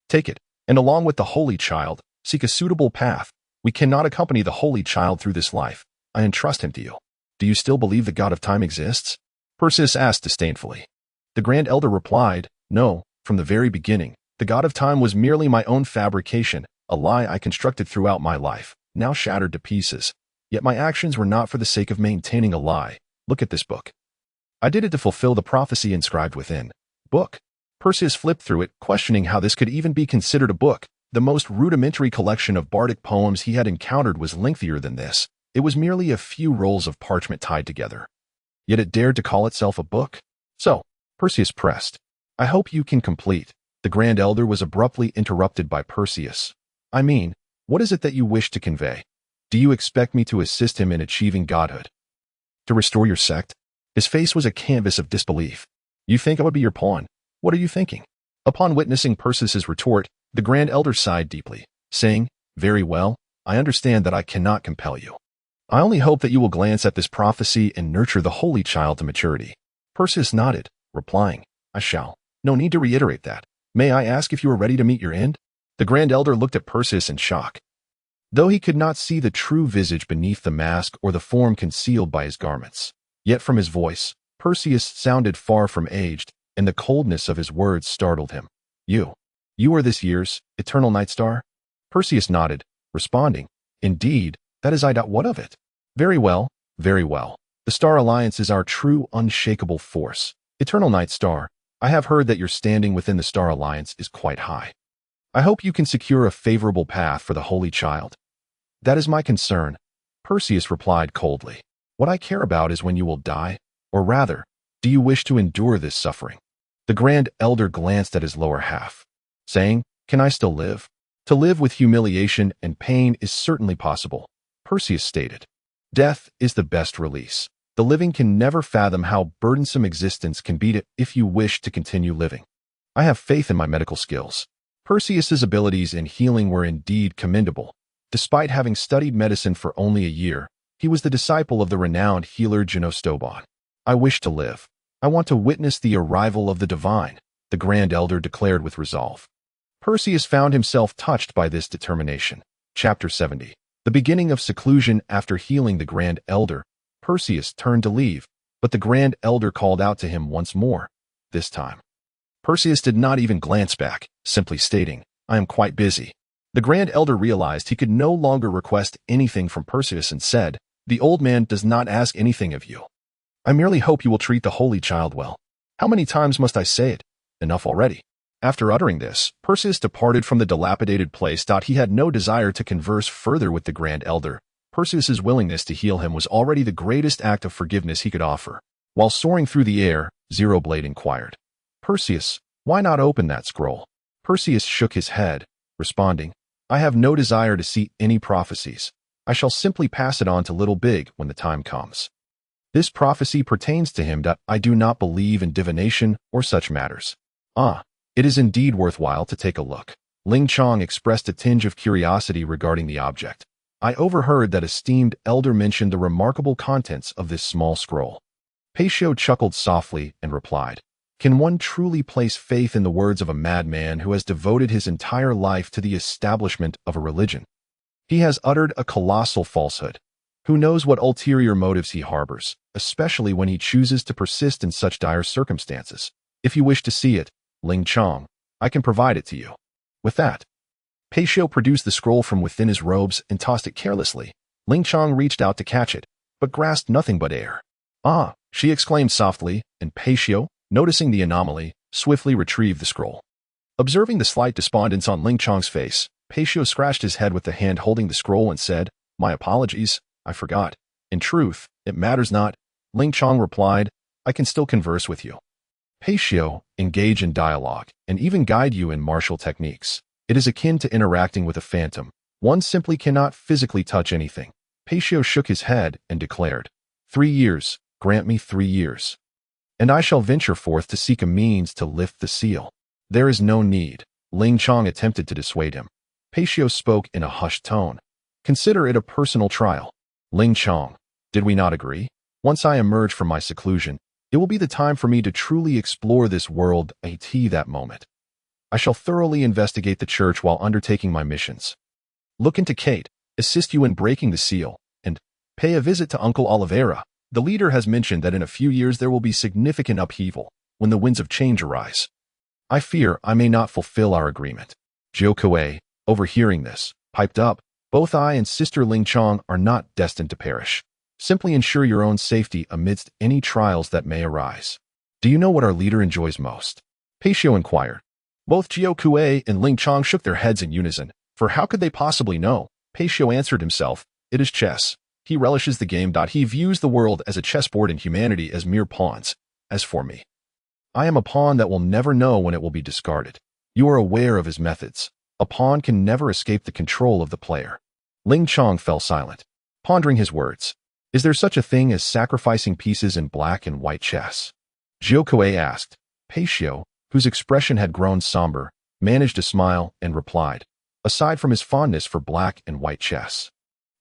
Take it, and along with the Holy Child, seek a suitable path. We cannot accompany the Holy Child through this life. I entrust him to you. Do you still believe the God of Time exists? Perseus asked disdainfully. The Grand Elder replied, No, from the very beginning, the God of Time was merely my own fabrication, a lie I constructed throughout my life, now shattered to pieces. Yet my actions were not for the sake of maintaining a lie. Look at this book. I did it to fulfill the prophecy inscribed within. Book. Perseus flipped through it, questioning how this could even be considered a book. The most rudimentary collection of bardic poems he had encountered was lengthier than this. It was merely a few rolls of parchment tied together. Yet it dared to call itself a book? So, Perseus pressed. I hope you can complete. The Grand Elder was abruptly interrupted by Perseus. I mean, what is it that you wish to convey? Do you expect me to assist him in achieving godhood? To restore your sect? His face was a canvas of disbelief. You think I would be your pawn? What are you thinking? Upon witnessing Perseus's retort, the Grand Elder sighed deeply, saying, Very well, I understand that I cannot compel you. I only hope that you will glance at this prophecy and nurture the Holy Child to maturity. Perseus nodded, replying, I shall. No need to reiterate that. May I ask if you are ready to meet your end? The Grand Elder looked at Perseus in shock. Though he could not see the true visage beneath the mask or the form concealed by his garments, yet from his voice, Perseus sounded far from aged, and the coldness of his words startled him. You are this year's eternal night star? Perseus nodded, responding, Indeed, that is I. What of it? Very well, very well. The Star Alliance is our true, unshakable force. Eternal Night Star, I have heard that your standing within the Star Alliance is quite high. I hope you can secure a favorable path for the Holy Child. That is my concern, Perseus replied coldly. What I care about is when you will die, or rather, do you wish to endure this suffering? The Grand Elder glanced at his lower half, saying, Can I still live? To live with humiliation and pain is certainly possible, Perseus stated. Death is the best release. The living can never fathom how burdensome existence can be if you wish to continue living. I have faith in my medical skills. Perseus's abilities in healing were indeed commendable. Despite having studied medicine for only a year, he was the disciple of the renowned healer Genostobon. I wish to live. I want to witness the arrival of the divine, the Grand Elder declared with resolve. Perseus found himself touched by this determination. Chapter 70. The beginning of seclusion. After healing the Grand Elder, Perseus turned to leave, but the Grand Elder called out to him once more. This time, Perseus did not even glance back, simply stating, I am quite busy. The Grand Elder realized he could no longer request anything from Perseus and said, The old man does not ask anything of you. I merely hope you will treat the Holy Child well. How many times must I say it? Enough already. After uttering this, Perseus departed from the dilapidated place. He had no desire to converse further with the Grand Elder. Perseus's willingness to heal him was already the greatest act of forgiveness he could offer. While soaring through the air, Zero Blade inquired, Perseus, why not open that scroll? Perseus shook his head, responding, I have no desire to see any prophecies. I shall simply pass it on to Little Big when the time comes. This prophecy pertains to him. I do not believe in divination or such matters. It is indeed worthwhile to take a look. Ling Chong expressed a tinge of curiosity regarding the object. I overheard that esteemed elder mentioned the remarkable contents of this small scroll. Paisho chuckled softly and replied, Can one truly place faith in the words of a madman who has devoted his entire life to the establishment of a religion? He has uttered a colossal falsehood. Who knows what ulterior motives he harbors, especially when he chooses to persist in such dire circumstances. If you wish to see it, Ling Chong, I can provide it to you. With that, Paisho produced the scroll from within his robes and tossed it carelessly. Ling Chong reached out to catch it, but grasped nothing but air. She exclaimed softly, and Paisho, noticing the anomaly, swiftly retrieved the scroll. Observing the slight despondence on Ling Chong's face, Paisho scratched his head with the hand holding the scroll and said, My apologies. I forgot. In truth, it matters not. Ling Chong replied, I can still converse with you. Patio, engage in dialogue, and even guide you in martial techniques. It is akin to interacting with a phantom. One simply cannot physically touch anything. Patio shook his head and declared, 3 years, grant me 3 years. And I shall venture forth to seek a means to lift the seal. There is no need. Ling Chong attempted to dissuade him. Patio spoke in a hushed tone. Consider it a personal trial. Ling Chong, did we not agree? Once I emerge from my seclusion, it will be the time for me to truly explore this world at that moment. I shall thoroughly investigate the church while undertaking my missions. Look into Kate, assist you in breaking the seal, and pay a visit to Uncle Oliveira. The leader has mentioned that in a few years there will be significant upheaval when the winds of change arise. I fear I may not fulfill our agreement. Jiao Kuei, overhearing this, piped up, both I and Sister Ling Chong are not destined to perish. Simply ensure your own safety amidst any trials that may arise. Do you know what our leader enjoys most? Patio inquired. Both Jiao Kuei and Ling Chong shook their heads in unison, for how could they possibly know? Patio answered himself, it is chess. He relishes the game. He views the world as a chessboard and humanity as mere pawns. As for me, I am a pawn that will never know when it will be discarded. You are aware of his methods. A pawn can never escape the control of the player. Ling Chong fell silent, pondering his words. Is there such a thing as sacrificing pieces in black and white chess? Jiao Kuei asked. Patio, whose expression had grown somber, managed a smile and replied, aside from his fondness for black and white chess,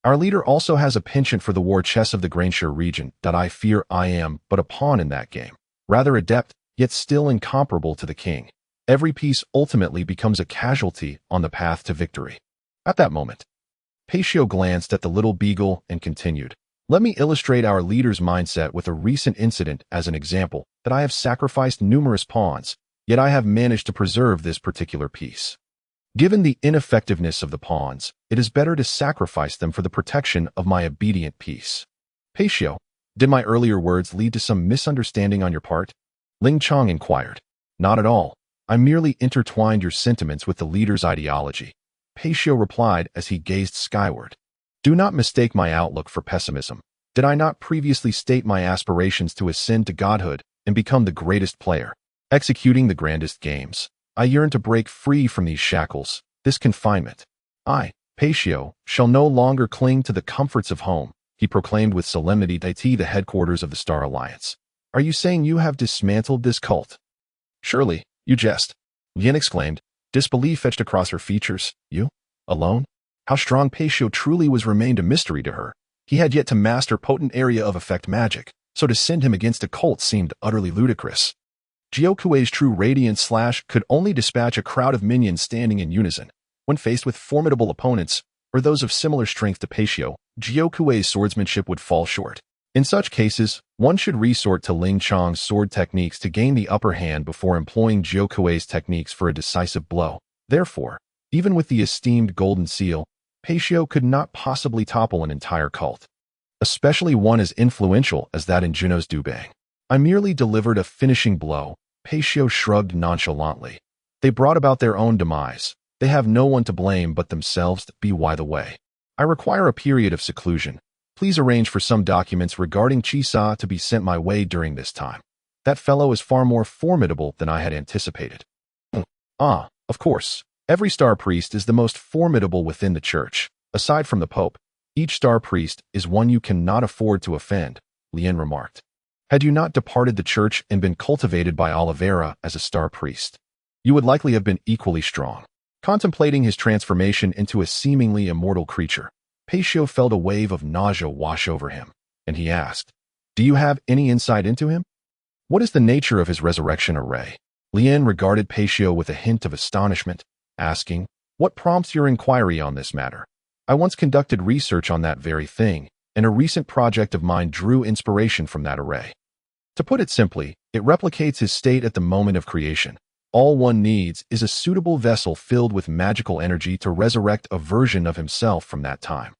our leader also has a penchant for the war chess of the Grainshire region. I fear I am but a pawn in that game, rather adept, yet still incomparable to the king. Every piece ultimately becomes a casualty on the path to victory. At that moment, Patio glanced at the little beagle and continued, let me illustrate our leader's mindset with a recent incident as an example. That I have sacrificed numerous pawns, yet I have managed to preserve this particular piece. Given the ineffectiveness of the pawns, it is better to sacrifice them for the protection of my obedient piece. Patio, did my earlier words lead to some misunderstanding on your part? Ling Chong inquired. Not at all. I merely intertwined your sentiments with the leader's ideology. Patio replied as he gazed skyward. Do not mistake my outlook for pessimism. Did I not previously state my aspirations to ascend to godhood and become the greatest player, executing the grandest games? I yearn to break free from these shackles, this confinement. I, Patio, shall no longer cling to the comforts of home, he proclaimed with solemnity. Deity, the headquarters of the Star Alliance. Are you saying you have dismantled this cult? Surely, you jest. Yin exclaimed, disbelief etched across her features. You? Alone? How strong Patio truly was remained a mystery to her. He had yet to master potent area of effect magic, so to send him against a cult seemed utterly ludicrous. Jiao Kuei's true radiance could only dispatch a crowd of minions standing in unison. When faced with formidable opponents, or those of similar strength to Patio, Jiao Kuei's swordsmanship would fall short. In such cases, one should resort to Ling Chong's sword techniques to gain the upper hand before employing Jiao Kuei's techniques for a decisive blow. Therefore, even with the esteemed Golden Seal, Patio could not possibly topple an entire cult, especially one as influential as that in Juno's Dubang. I merely delivered a finishing blow. Patio shrugged nonchalantly. They brought about their own demise. They have no one to blame but themselves. By the way, I require a period of seclusion. Please arrange for some documents regarding Chisa to be sent my way during this time. That fellow is far more formidable than I had anticipated. Ah, of course. Every star priest is the most formidable within the church. Aside from the Pope, each star priest is one you cannot afford to offend, Lien remarked. Had you not departed the church and been cultivated by Oliveira as a star priest, you would likely have been equally strong. Contemplating his transformation into a seemingly immortal creature, Patio felt a wave of nausea wash over him, and he asked, do you have any insight into him? What is the nature of his resurrection array? Lien regarded Patio with a hint of astonishment, asking, what prompts your inquiry on this matter? I once conducted research on that very thing, and a recent project of mine drew inspiration from that array. To put it simply, it replicates his state at the moment of creation. All one needs is a suitable vessel filled with magical energy to resurrect a version of himself from that time.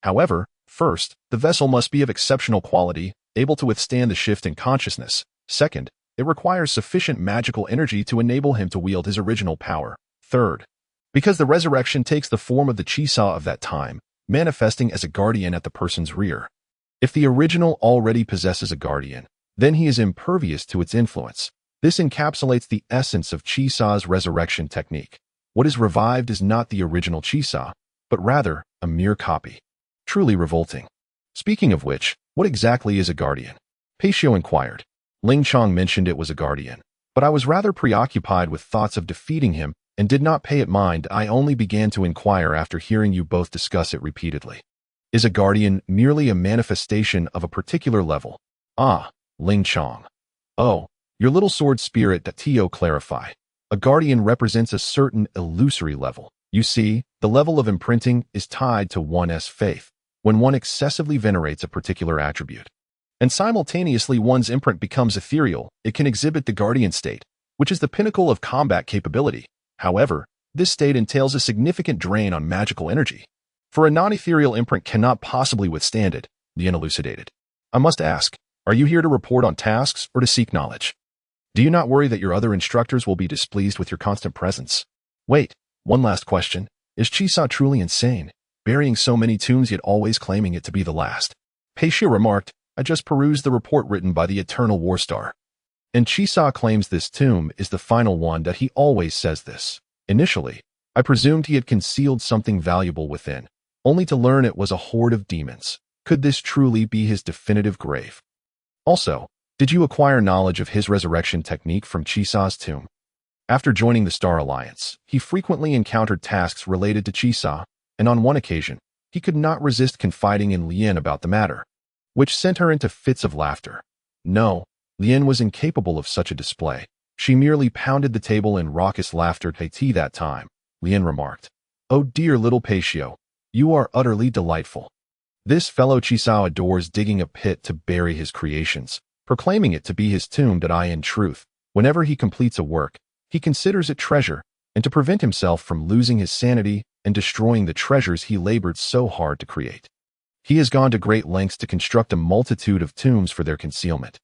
However, first, the vessel must be of exceptional quality, able to withstand the shift in consciousness. Second, it requires sufficient magical energy to enable him to wield his original power. Third, because the resurrection takes the form of the Chisa of that time, manifesting as a guardian at the person's rear. If the original already possesses a guardian, then he is impervious to its influence. This encapsulates the essence of Chisa's resurrection technique. What is revived is not the original Chisa, but rather a mere copy. Truly revolting. Speaking of which, what exactly is a guardian? Peishio inquired. Ling Chong mentioned it was a guardian, but I was rather preoccupied with thoughts of defeating him and did not pay it mind. I only began to inquire after hearing you both discuss it repeatedly. Is a guardian merely a manifestation of a particular level? Ah, Ling Chong. Oh, your little sword spirit that Tio clarify. A guardian represents a certain illusory level. You see, the level of imprinting is tied to one's faith, when one excessively venerates a particular attribute. And simultaneously one's imprint becomes ethereal, it can exhibit the guardian state, which is the pinnacle of combat capability. However, this state entails a significant drain on magical energy. For a non-ethereal imprint cannot possibly withstand it, Lian elucidated. I must ask, are you here to report on tasks or to seek knowledge? Do you not worry that your other instructors will be displeased with your constant presence? Wait, one last question. Is Chisa truly insane, burying so many tombs yet always claiming it to be the last? Peishio remarked, I just perused the report written by the Eternal War Star. And Chisa claims this tomb is the final one, that he always says this. Initially, I presumed he had concealed something valuable within, only to learn it was a horde of demons. Could this truly be his definitive grave? Also, did you acquire knowledge of his resurrection technique from Chisa's tomb? After joining the Star Alliance, he frequently encountered tasks related to Chisa, and on one occasion, he could not resist confiding in Lian about the matter, which sent her into fits of laughter. No, Lian was incapable of such a display. She merely pounded the table in raucous laughter. Deity that time, Lian remarked. Oh dear little Peishio, you are utterly delightful. This fellow Chisa adores digging a pit to bury his creations, proclaiming it to be his tomb. That in truth, whenever he completes a work, he considers it treasure, and to prevent himself from losing his sanity and destroying the treasures he labored so hard to create, he has gone to great lengths to construct a multitude of tombs for their concealment.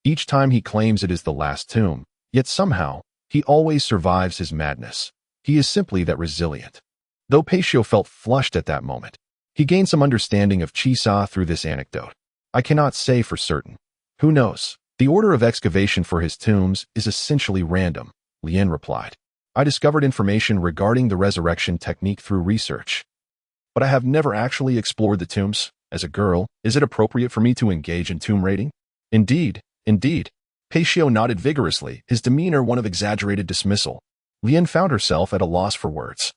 Each time he claims it is the last tomb, yet somehow, he always survives his madness. He is simply that resilient. Though Peishio felt flushed at that moment, he gained some understanding of Chisa through this anecdote. I cannot say for certain. Who knows? The order of excavation for his tombs is essentially random, Lian replied. I discovered information regarding the resurrection technique through research, but I have never actually explored the tombs. As a girl, is it appropriate for me to engage in tomb raiding? Indeed. Peishio nodded vigorously, his demeanor one of exaggerated dismissal. Lian found herself at a loss for words.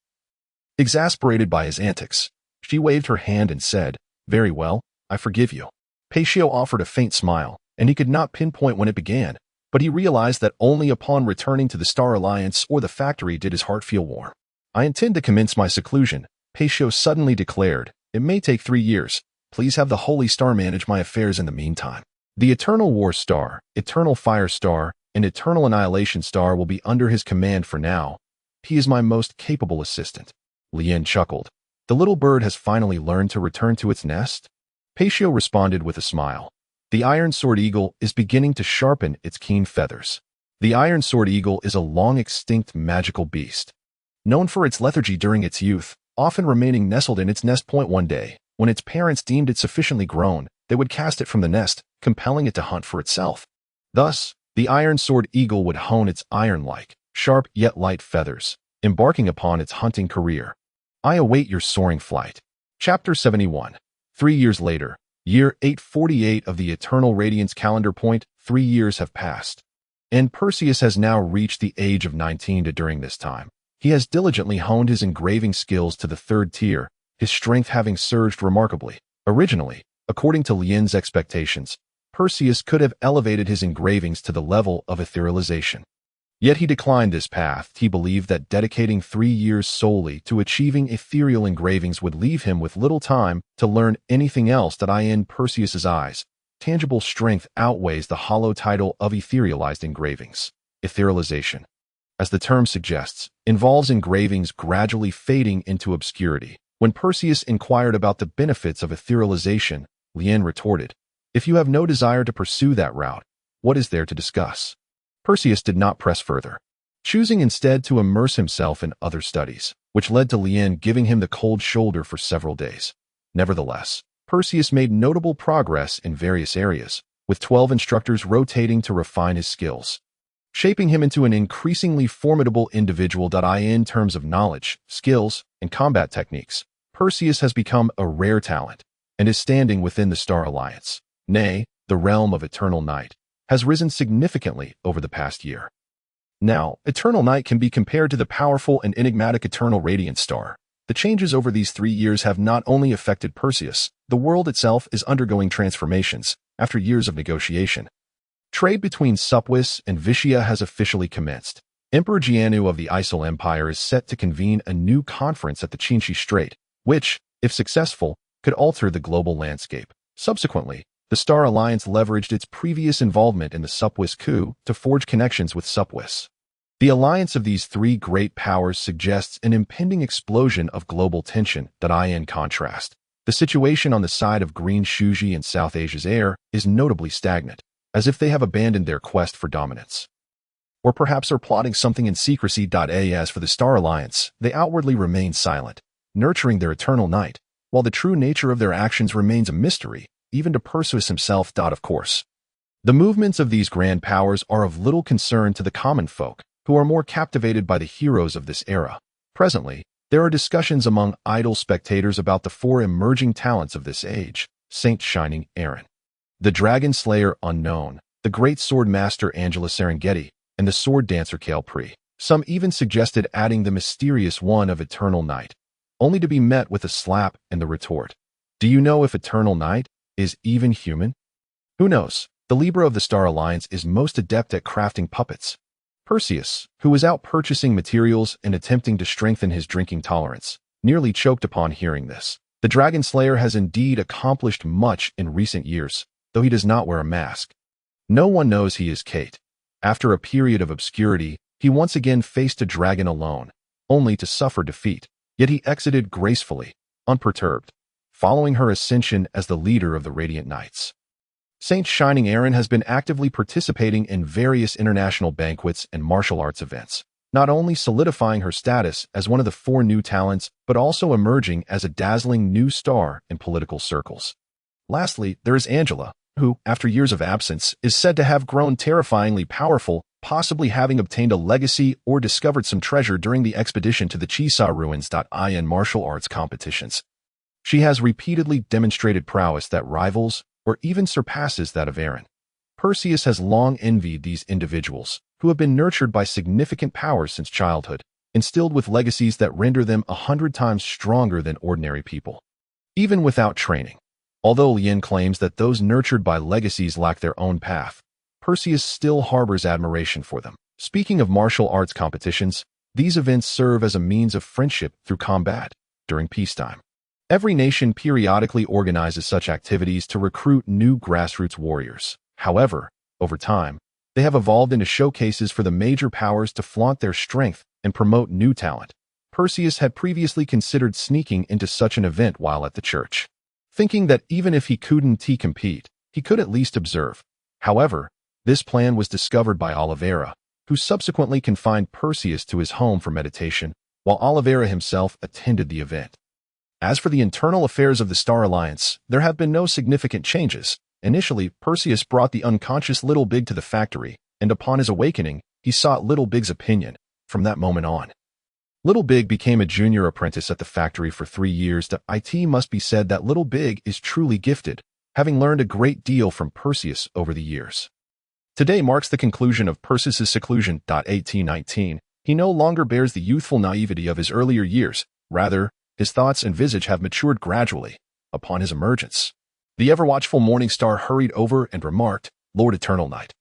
Exasperated by his antics, she waved her hand and said, Very well, I forgive you. Peishio offered a faint smile, and he could not pinpoint when it began, but he realized that only upon returning to the Star Alliance or the factory did his heart feel warm. I intend to commence my seclusion, Peishio suddenly declared. It may take 3 years. Please have the Holy Star manage my affairs in the meantime. The Eternal War Star, Eternal Fire Star, and Eternal Annihilation Star will be under his command for now. He is my most capable assistant. Lian chuckled. The little bird has finally learned to return to its nest? Peishio responded with a smile. The Iron Sword Eagle is beginning to sharpen its keen feathers. The Iron Sword Eagle is a long-extinct magical beast, known for its lethargy during its youth, often remaining nestled in its nest. One day, when its parents deemed it sufficiently grown, they would cast it from the nest, compelling it to hunt for itself. Thus, the Iron Sword Eagle would hone its iron-like, sharp yet light feathers, embarking upon its hunting career. I await your soaring flight. Chapter 71. 3 years later, year 848 of the Eternal Radiance calendar point, 3 years have passed. And Perseus has now reached the age of 19. During this time, he has diligently honed his engraving skills to the 3rd tier, his strength having surged remarkably. Originally, according to Lian's expectations, Perseus could have elevated his engravings to the level of etherealization. Yet he declined this path. He believed that dedicating 3 years solely to achieving ethereal engravings would leave him with little time to learn anything else. That in Perseus's eyes, tangible strength outweighs the hollow title of etherealized engravings. Etherealization, as the term suggests, involves engravings gradually fading into obscurity. When Perseus inquired about the benefits of etherealization, Lian retorted, If you have no desire to pursue that route, what is there to discuss? Perseus did not press further, choosing instead to immerse himself in other studies, which led to Lian giving him the cold shoulder for several days. Nevertheless, Perseus made notable progress in various areas, with 12 instructors rotating to refine his skills, shaping him into an increasingly formidable individual. In terms of knowledge, skills, and combat techniques, Perseus has become a rare talent, and his standing within the Star Alliance, nay, the realm of Eternal Night, has risen significantly over the past year. Now, Eternal Night can be compared to the powerful and enigmatic Eternal Radiant Star. The changes over these 3 years have not only affected Perseus, the world itself is undergoing transformations after years of negotiation. Trade between Supwis and Vishya has officially commenced. Emperor Jianu of the Isle Empire is set to convene a new conference at the Chinchi Strait, which, if successful, could alter the global landscape. Subsequently, the Star Alliance leveraged its previous involvement in the Supwis coup to forge connections with Supwis. The alliance of these 3 great powers suggests an impending explosion of global tension. In contrast, the situation on the side of Green Shuji and South Asia's heir is notably stagnant, as if they have abandoned their quest for dominance. Or perhaps are plotting something in secrecy. As for the Star Alliance, they outwardly remain silent, nurturing their eternal night, while the true nature of their actions remains a mystery, even to Perseus himself. Of course, the movements of these grand powers are of little concern to the common folk, who are more captivated by the heroes of this era. Presently, there are discussions among idle spectators about the 4 emerging talents of this age: Saint Shining Aaron, the Dragon Slayer Unknown, the Great Sword Master Angela Serengeti, and the Sword Dancer Kalpri. Some even suggested adding the mysterious one of Eternal Night, only to be met with a slap and the retort, "Do you know if Eternal Night is even human?" Who knows? The Libra of the Star Alliance is most adept at crafting puppets. Perseus, who was out purchasing materials and attempting to strengthen his drinking tolerance, nearly choked upon hearing this. The Dragon Slayer has indeed accomplished much in recent years, though he does not wear a mask. No one knows he is Kate. After a period of obscurity, he once again faced a dragon alone, only to suffer defeat. Yet he exited gracefully, unperturbed, following her ascension as the leader of the Radiant Knights. Saint Shining Aaron has been actively participating in various international banquets and martial arts events, not only solidifying her status as one of the 4 new talents, but also emerging as a dazzling new star in political circles. Lastly, there is Angela, who, after years of absence, is said to have grown terrifyingly powerful, possibly having obtained a legacy or discovered some treasure during the expedition to the Chisa ruins. In martial arts competitions, she has repeatedly demonstrated prowess that rivals or even surpasses that of Aaron. Perseus has long envied these individuals, who have been nurtured by significant powers since childhood, instilled with legacies that render them 100 times stronger than ordinary people, even without training. Although Lien claims that those nurtured by legacies lack their own path, Perseus still harbors admiration for them. Speaking of martial arts competitions, these events serve as a means of friendship through combat during peacetime. Every nation periodically organizes such activities to recruit new grassroots warriors. However, over time, they have evolved into showcases for the major powers to flaunt their strength and promote new talent. Perseus had previously considered sneaking into such an event while at the church, thinking that even if he couldn't compete, he could at least observe. However, this plan was discovered by Oliveira, who subsequently confined Perseus to his home for meditation, while Oliveira himself attended the event. As for the internal affairs of the Star Alliance, there have been no significant changes. Initially, Perseus brought the unconscious Little Big to the factory, and upon his awakening, he sought Little Big's opinion. From that moment on, Little Big became a junior apprentice at the factory for 3 years. It must be said that Little Big is truly gifted, having learned a great deal from Perseus over the years. Today marks the conclusion of Perseus' seclusion. 1819. He no longer bears the youthful naivety of his earlier years. Rather, his thoughts and visage have matured gradually. Upon his emergence, the ever-watchful Morning Star hurried over and remarked, "Lord Eternal Night,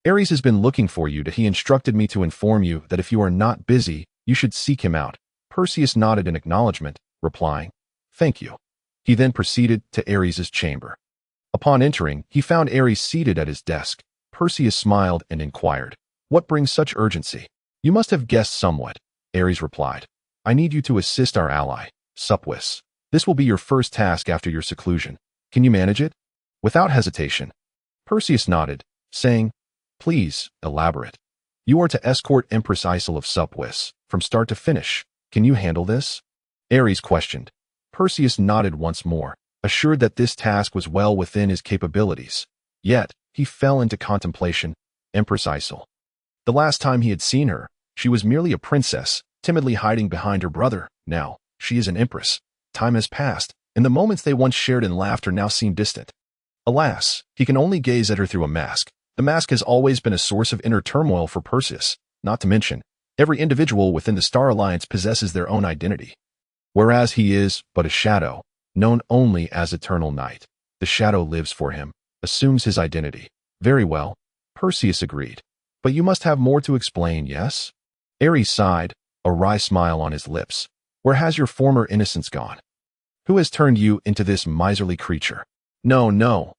Ares has been looking for you. He instructed me to inform you that if you are not busy, you should seek him out." Perseus nodded in acknowledgement, replying, "Thank you." He then proceeded to Ares's chamber. Upon entering, he found Ares seated at his desk. Perseus smiled and inquired, "What brings such urgency?" "You must have guessed somewhat," Ares replied. "I need you to assist our ally, Supwis. This will be your first task after your seclusion. Can you manage it?" Without hesitation, Perseus nodded, saying, "Please, elaborate." "You are to escort Empress Isle of Supwis from start to finish. Can you handle this?" Ares questioned. Perseus nodded once more, assured that this task was well within his capabilities. Yet, he fell into contemplation. Empress Isel. The last time he had seen her, she was merely a princess, timidly hiding behind her brother. Now, she is an empress. Time has passed, and the moments they once shared in laughter now seem distant. Alas, he can only gaze at her through a mask. The mask has always been a source of inner turmoil for Perseus, not to mention, every individual within the Star Alliance possesses their own identity. Whereas he is but a shadow, known only as Eternal Night. The shadow lives for him, assumes his identity. Very well, Perseus agreed. But you must have more to explain, yes? Ares sighed, a wry smile on his lips. Where has your former innocence gone? Who has turned you into this miserly creature? No.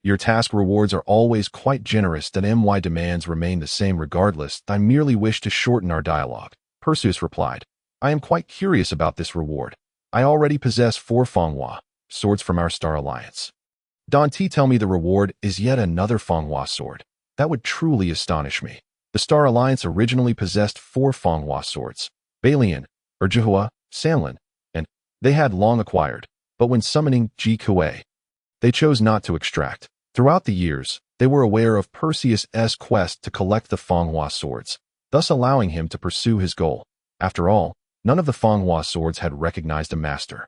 Your task rewards are always quite generous, that my demands remain the same regardless. I merely wish to shorten our dialogue. Perseus replied. I am quite curious about this reward. I already possess 4 Fanghua, swords from our Star Alliance. Dante tell me the reward is yet another Fanghua sword. That would truly astonish me. The Star Alliance originally possessed 4 Fanghua swords, Balian, Urjihua, Sanlin, and they had long acquired, but when summoning Ji Kuei, they chose not to extract. Throughout the years, they were aware of Perseus' quest to collect the Fanghua swords, thus allowing him to pursue his goal. After all, none of the Fanghua swords had recognized a master.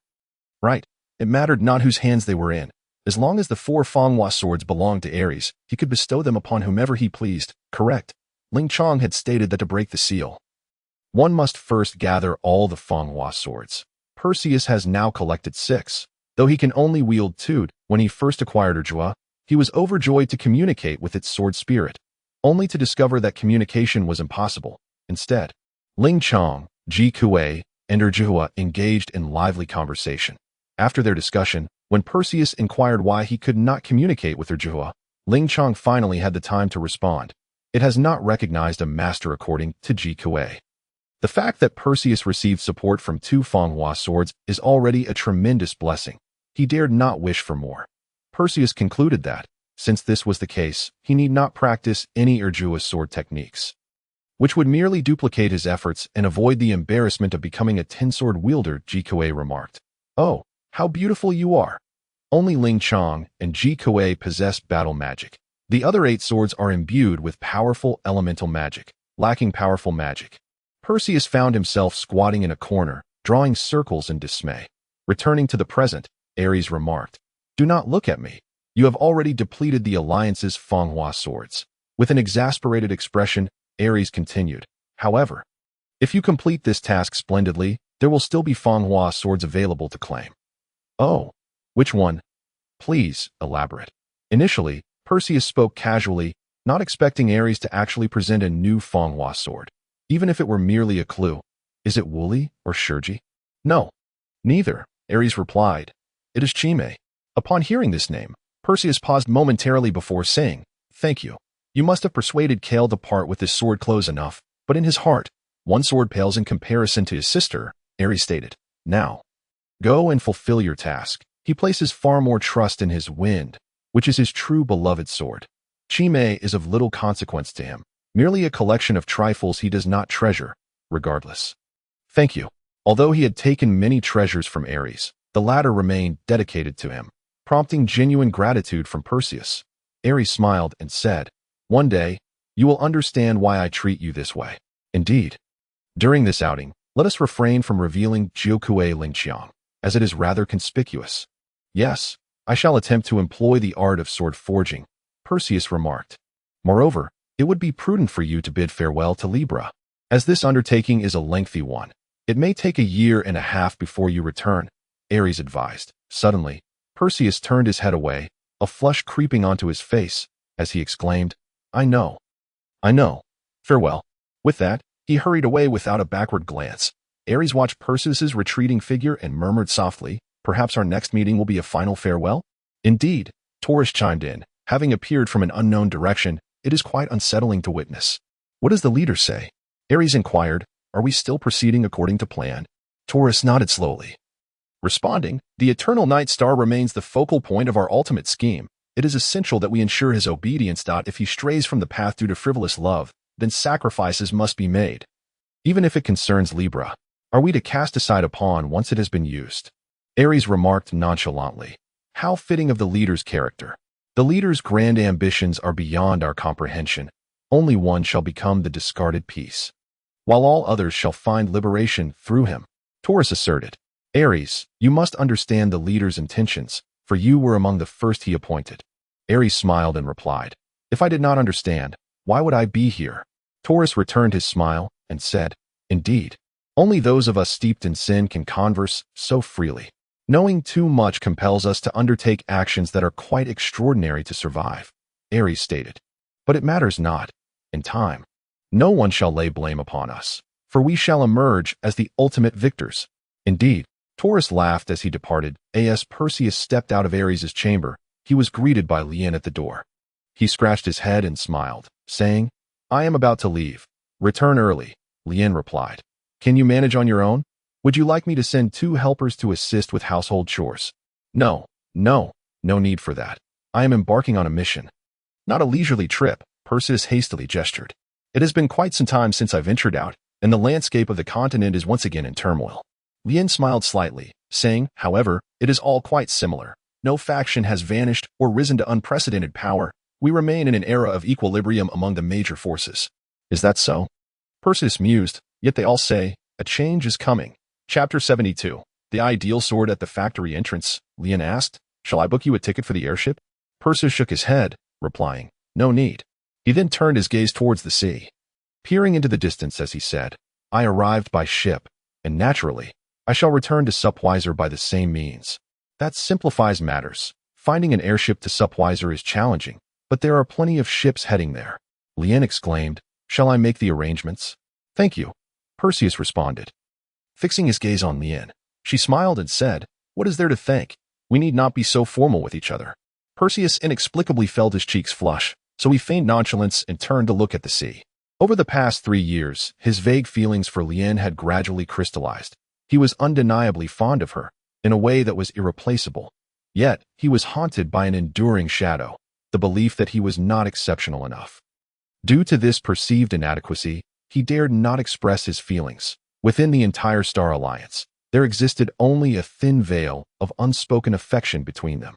Right, it mattered not whose hands they were in. As long as the 4 Fanghua swords belonged to Ares, he could bestow them upon whomever he pleased. Correct. Ling Chong had stated that to break the seal, one must first gather all the Fanghua swords. Perseus has now collected 6. Though he can only wield 2, when he first acquired Urjihua, he was overjoyed to communicate with its sword spirit, only to discover that communication was impossible. Instead, Ling Chong, Ji Kuei, and Urjihua engaged in lively conversation. After their discussion, when Perseus inquired why he could not communicate with Urjihua, Ling Chong finally had the time to respond. It has not recognized a master according to Ji Kuei. The fact that Perseus received support from 2 Fanghua swords is already a tremendous blessing. He dared not wish for more. Perseus concluded that, since this was the case, he need not practice any Urjihua sword techniques, which would merely duplicate his efforts and avoid the embarrassment of becoming a 10-sword wielder. Ji Kuei remarked. Oh, how beautiful you are. Only Ling Chong and Ji Kuei possess battle magic. The other 8 swords are imbued with powerful elemental magic, lacking powerful magic. Perseus found himself squatting in a corner, drawing circles in dismay. Returning to the present, Ares remarked, Do not look at me. You have already depleted the Alliance's Fanghua swords. With an exasperated expression, Ares continued, However, if you complete this task splendidly, there will still be Fanghua swords available to claim. Oh, which one? Please, elaborate. Initially, Perseus spoke casually, not expecting Ares to actually present a new Fanghua sword, even if it were merely a clue. Is it Wooly or Shurji? No, neither, Ares replied. It is Chime. Upon hearing this name, Perseus paused momentarily before saying, Thank you. You must have persuaded Kale to part with his sword close enough, but in his heart, one sword pales in comparison to his sister, Ares stated. Now, go and fulfill your task. He places far more trust in his wind, which is his true beloved sword. Chime is of little consequence to him, merely a collection of trifles he does not treasure, regardless. Thank you. Although he had taken many treasures from Ares, the latter remained dedicated to him, prompting genuine gratitude from Perseus. Ares smiled and said, One day, you will understand why I treat you this way. Indeed. During this outing, let us refrain from revealing Jiukuei Lingqiang, as it is rather conspicuous. Yes, I shall attempt to employ the art of sword forging, Perseus remarked. Moreover, it would be prudent for you to bid farewell to Libra. As this undertaking is a lengthy one, it may take 1.5 years before you return, Ares advised. Suddenly, Perseus turned his head away, a flush creeping onto his face, as he exclaimed, I know. Farewell. With that, he hurried away without a backward glance. Ares watched Perseus's retreating figure and murmured softly, Perhaps our next meeting will be a final farewell? Indeed, Taurus chimed in. Having appeared from an unknown direction, it is quite unsettling to witness. What does the leader say? Ares inquired, Are we still proceeding according to plan? Taurus nodded slowly, responding, The eternal night star remains the focal point of our ultimate scheme. It is essential that we ensure his obedience. If he strays from the path due to frivolous love, then sacrifices must be made. Even if it concerns Libra, are we to cast aside a pawn once it has been used? Ares remarked nonchalantly. How fitting of the leader's character. The leader's grand ambitions are beyond our comprehension. Only one shall become the discarded piece, while all others shall find liberation through him. Taurus asserted. Ares, you must understand the leader's intentions, for you were among the first he appointed. Ares smiled and replied, if I did not understand, why would I be here? Taurus returned his smile and said, indeed, only those of us steeped in sin can converse so freely. Knowing too much compels us to undertake actions that are quite extraordinary to survive, Ares stated. But it matters not. In time, no one shall lay blame upon us, for we shall emerge as the ultimate victors. Indeed, Taurus laughed as he departed. As Perseus stepped out of Ares' chamber, he was greeted by yearn at the door. He scratched his head and smiled, saying, I am about to leave. Return early, yearn replied. Can you manage on your own? Would you like me to send 2 helpers to assist with household chores? No need for that. I am embarking on a mission. Not a leisurely trip, Perseus hastily gestured. It has been quite some time since I ventured out, and the landscape of the continent is once again in turmoil. Yearn smiled slightly, saying, however, it is all quite similar. No faction has vanished or risen to unprecedented power. We remain in an era of equilibrium among the major forces. Is that so? Perseus mused, yet they all say, a change is coming. Chapter 72. The ideal sword at the factory entrance, yearn asked. Shall I book you a ticket for the airship? Perseus shook his head, replying, no need. He then turned his gaze towards the sea, peering into the distance as he said, I arrived by ship, and naturally, I shall return to Supwiser by the same means. That simplifies matters. Finding an airship to Supwiser is challenging, but there are plenty of ships heading there. Yearn exclaimed, shall I make the arrangements? Thank you, Perseus responded. Fixing his gaze on yearn, she smiled and said, what is there to thank? We need not be so formal with each other. Perseus inexplicably felt his cheeks flush, so he feigned nonchalance and turned to look at the sea. Over the past 3 years, his vague feelings for yearn had gradually crystallized. He was undeniably fond of her, in a way that was irreplaceable. Yet, he was haunted by an enduring shadow, the belief that he was not exceptional enough. Due to this perceived inadequacy, he dared not express his feelings. Within the entire Star Alliance, there existed only a thin veil of unspoken affection between them.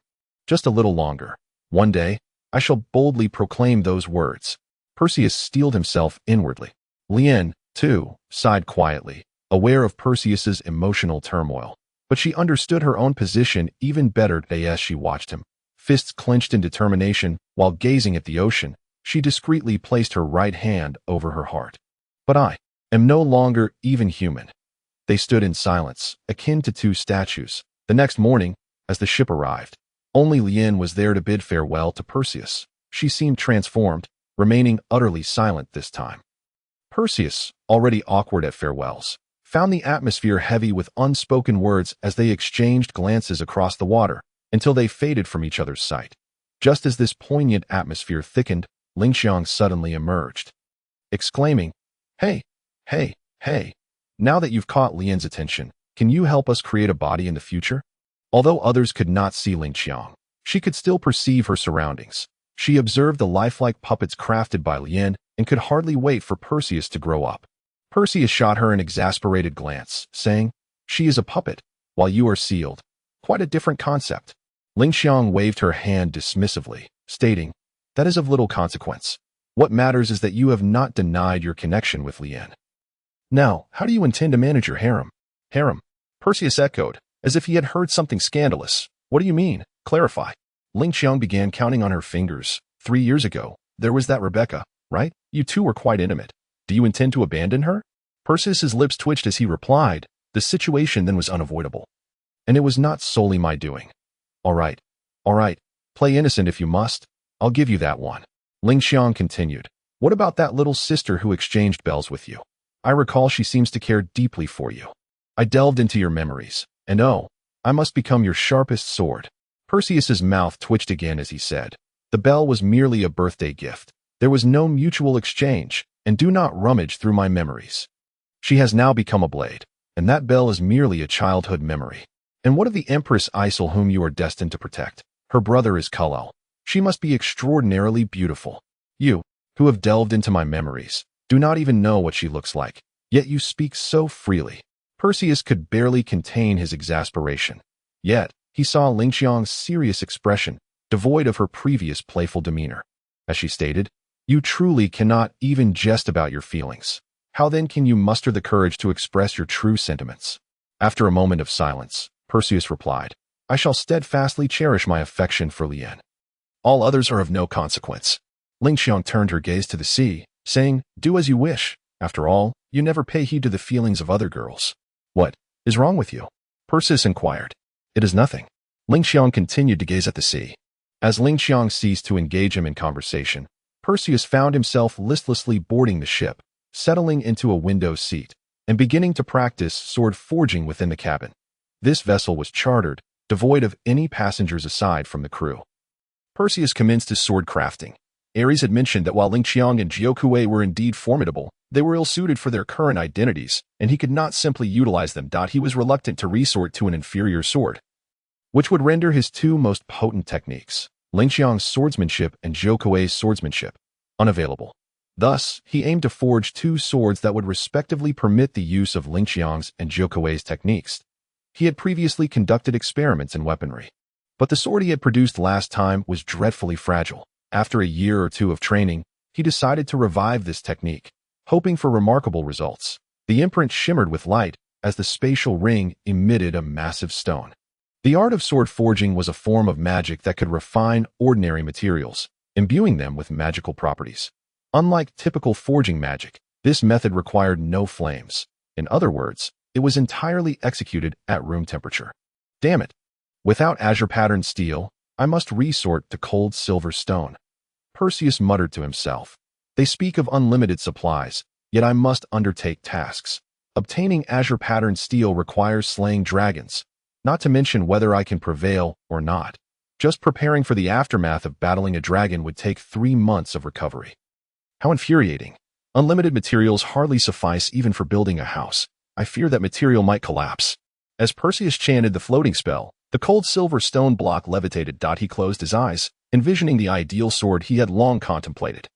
Just a little longer. One day, I shall boldly proclaim those words. Perseus steeled himself inwardly. Yearn, too, sighed quietly, aware of Perseus's emotional turmoil. But she understood her own position even better as she watched him. Fists clenched in determination, while gazing at the ocean, she discreetly placed her right hand over her heart. But I am no longer even human. They stood in silence, akin to 2 statues. The next morning, as the ship arrived, only yearn was there to bid farewell to Perseus. She seemed transformed, remaining utterly silent this time. Perseus, already awkward at farewells, found the atmosphere heavy with unspoken words as they exchanged glances across the water, until they faded from each other's sight. Just as this poignant atmosphere thickened, Lingxiang suddenly emerged, exclaiming, Hey, now that you've caught Lian's attention, can you help us create a body in the future? Although others could not see Lingxiang, she could still perceive her surroundings. She observed the lifelike puppets crafted by Yearn and could hardly wait for Perseus to grow up. Perseus shot her an exasperated glance, saying, She is a puppet, while you are sealed. Quite a different concept. Lingxiang waved her hand dismissively, stating, That is of little consequence. What matters is that you have not denied your connection with Yearn. Now, how do you intend to manage your harem? Harem? Perseus echoed, as if he had heard something scandalous. What do you mean? Clarify. Lingxiang began counting on her fingers. 3 years ago, there was that Rebecca, right? You two were quite intimate. Do you intend to abandon her? Perseus's lips twitched as he replied, the situation then was unavoidable. And it was not solely my doing. All right. Play innocent if you must. I'll give you that one. Lingxiang continued. What about that little sister who exchanged bells with you? I recall she seems to care deeply for you. I delved into your memories, and oh, I must become your sharpest sword. Perseus's mouth twitched again as he said, the bell was merely a birthday gift. There was no mutual exchange, and do not rummage through my memories. She has now become a blade, and that bell is merely a childhood memory. And what of the Empress Isel whom you are destined to protect? Her brother is Kulel. She must be extraordinarily beautiful. You, who have delved into my memories, do not even know what she looks like, yet you speak so freely. Perseus could barely contain his exasperation. Yet, he saw Lingqiang's serious expression, devoid of her previous playful demeanor. As she stated, "You truly cannot even jest about your feelings. How then can you muster the courage to express your true sentiments?" After a moment of silence, Perseus replied, "I shall steadfastly cherish my affection for Lian. All others are of no consequence." Lingqiang turned her gaze to the sea, saying, "Do as you wish. After all, you never pay heed to the feelings of other girls." "What is wrong with you?" Perseus inquired. "It is nothing." Lingqiang continued to gaze at the sea. As Lingqiang ceased to engage him in conversation, Perseus found himself listlessly boarding the ship, settling into a window seat, and beginning to practice sword forging within the cabin. This vessel was chartered, devoid of any passengers aside from the crew. Perseus commenced his sword crafting. Ares had mentioned that while Lingqiang and Jiuque were indeed formidable, they were ill-suited for their current identities, and he could not simply utilize them. He was reluctant to resort to an inferior sword, which would render his two most potent techniques, Lingqiang's swordsmanship and Jiuque's swordsmanship, unavailable. Thus, he aimed to forge two swords that would respectively permit the use of Lingqiang's and Jiuque's techniques. He had previously conducted experiments in weaponry, but the sword he had produced last time was dreadfully fragile. After a year or two of training, he decided to revive this technique, hoping for remarkable results. The imprint shimmered with light as the spatial ring emitted a massive stone. The art of sword forging was a form of magic that could refine ordinary materials, imbuing them with magical properties. Unlike typical forging magic, this method required no flames. In other words, it was entirely executed at room temperature. Damn it! Without azure-patterned steel, I must resort to cold silver stone. Perseus muttered to himself. They speak of unlimited supplies, yet I must undertake tasks. Obtaining azure-patterned steel requires slaying dragons, not to mention whether I can prevail or not. Just preparing for the aftermath of battling a dragon would take 3 months of recovery. How infuriating. Unlimited materials hardly suffice even for building a house. I fear that material might collapse. As Perseus chanted the floating spell, the cold silver stone block levitated. He closed his eyes, envisioning the ideal sword he had long contemplated.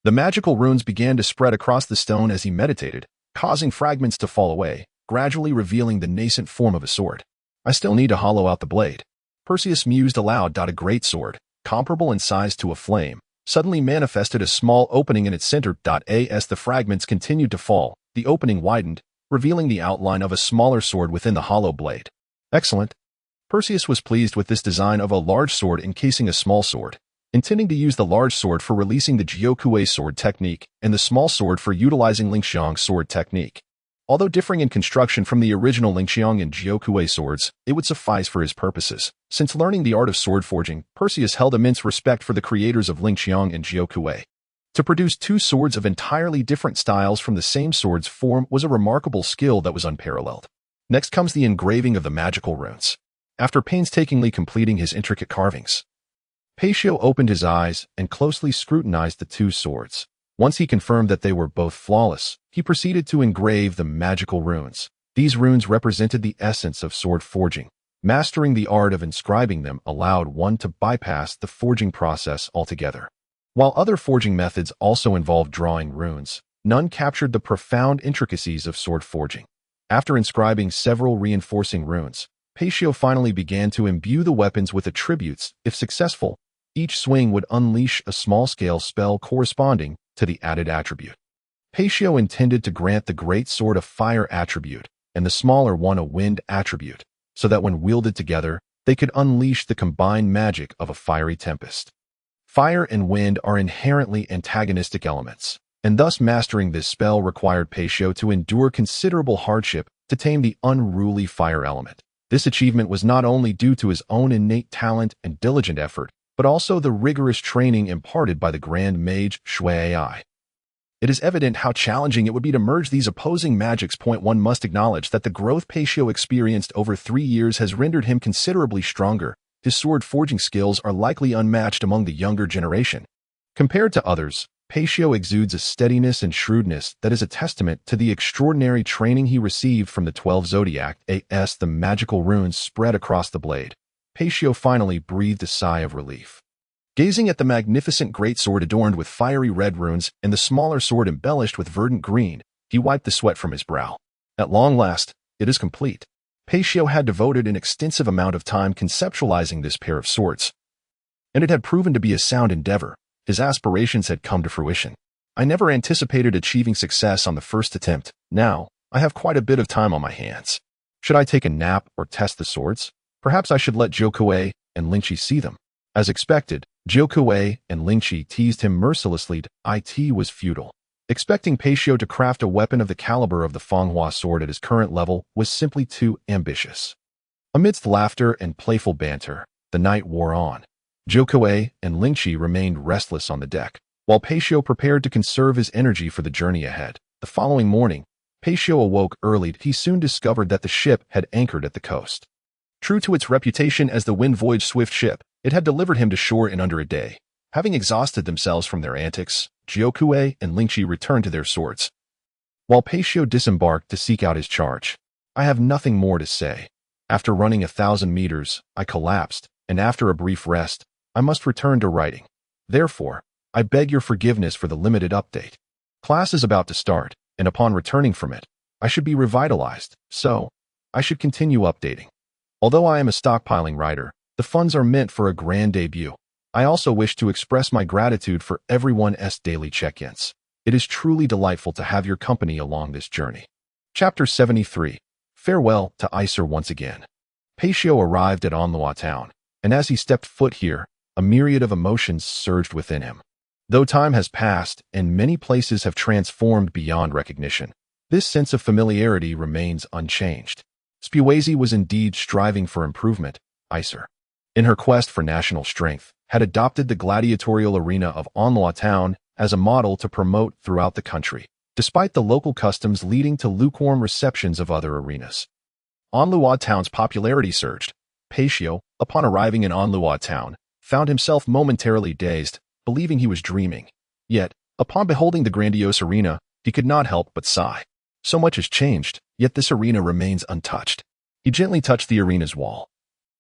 The magical runes began to spread across the stone as he meditated, causing fragments to fall away, gradually revealing the nascent form of a sword. I still need to hollow out the blade. Perseus mused aloud. A great sword, comparable in size to a flame, suddenly manifested a small opening in its center. As the fragments continued to fall, the opening widened, revealing the outline of a smaller sword within the hollow blade. Excellent. Perseus was pleased with this design of a large sword encasing a small sword, intending to use the large sword for releasing the Jiuque sword technique and the small sword for utilizing Lingqiang's sword technique. Although differing in construction from the original Lingqiang and Jiuque swords, it would suffice for his purposes. Since learning the art of sword forging, Perseus held immense respect for the creators of Lingqiang and Jiuque. To produce two swords of entirely different styles from the same sword's form was a remarkable skill that was unparalleled. Next comes the engraving of the magical runes. After painstakingly completing his intricate carvings, Paitio opened his eyes and closely scrutinized the two swords. Once he confirmed that they were both flawless, he proceeded to engrave the magical runes. These runes represented the essence of sword forging. Mastering the art of inscribing them allowed one to bypass the forging process altogether. While other forging methods also involved drawing runes, none captured the profound intricacies of sword forging. After inscribing several reinforcing runes, Paitio finally began to imbue the weapons with attributes. If successful, each swing would unleash a small-scale spell corresponding to the added attribute. Paitio intended to grant the great sword a fire attribute and the smaller one a wind attribute, so that when wielded together, they could unleash the combined magic of a fiery tempest. Fire and wind are inherently antagonistic elements, and thus mastering this spell required Paitio to endure considerable hardship to tame the unruly fire element. This achievement was not only due to his own innate talent and diligent effort, but also the rigorous training imparted by the Grand Mage Shui. It is evident how challenging it would be to merge these opposing magics. One must acknowledge that the growth Paitio experienced over 3 years has rendered him considerably stronger. His sword forging skills are likely unmatched among the younger generation. Compared to others, Paitio exudes a steadiness and shrewdness that is a testament to the extraordinary training he received from the 12 Zodiac. As the magical runes spread across the blade, Paitio finally breathed a sigh of relief. Gazing at the magnificent greatsword adorned with fiery red runes and the smaller sword embellished with verdant green, he wiped the sweat from his brow. At long last, it is complete. Paitio had devoted an extensive amount of time conceptualizing this pair of swords, and it had proven to be a sound endeavor. His aspirations had come to fruition. I never anticipated achieving success on the first attempt. Now, I have quite a bit of time on my hands. Should I take a nap or test the swords? Perhaps I should let Jokuei and Lingqi see them. As expected, Jokuei and Lingqi teased him mercilessly. It was futile. Expecting Paitio to craft a weapon of the caliber of the Fanghua sword at his current level was simply too ambitious. Amidst laughter and playful banter, the night wore on. Jokuei and Lingqi remained restless on the deck, while Paitio prepared to conserve his energy for the journey ahead. The following morning, Paitio awoke early. He soon discovered that the ship had anchored at the coast. True to its reputation as the wind-voyage swift ship, it had delivered him to shore in under a day. Having exhausted themselves from their antics, Jokuei and Lingqi returned to their swords, while Paitio disembarked to seek out his charge. I have nothing more to say. After running 1,000 meters, I collapsed, and after a brief rest, I must return to writing. Therefore, I beg your forgiveness for the limited update. Class is about to start, and upon returning from it, I should be revitalized, so I should continue updating. Although I am a stockpiling writer, the funds are meant for a grand debut. I also wish to express my gratitude for everyone's daily check-ins. It is truly delightful to have your company along this journey. Chapter 73. Farewell to Icer once again. Paitio arrived at Onlua town, and as he stepped foot here, a myriad of emotions surged within him. Though time has passed and many places have transformed beyond recognition, this sense of familiarity remains unchanged. Spuazi was indeed striving for improvement. Icer, in her quest for national strength, had adopted the gladiatorial arena of Onlua town as a model to promote throughout the country, despite the local customs leading to lukewarm receptions of other arenas. Onlua town's popularity surged. Paitio, upon arriving in Onlua town, found himself momentarily dazed, believing he was dreaming. Yet, upon beholding the grandiose arena, he could not help but sigh. So much has changed, yet this arena remains untouched. He gently touched the arena's wall,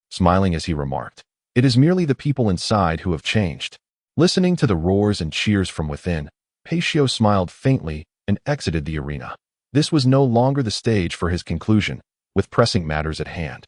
smiling as he remarked, "It is merely the people inside who have changed." Listening to the roars and cheers from within, Paitio smiled faintly and exited the arena. This was no longer the stage for his conclusion, with pressing matters at hand.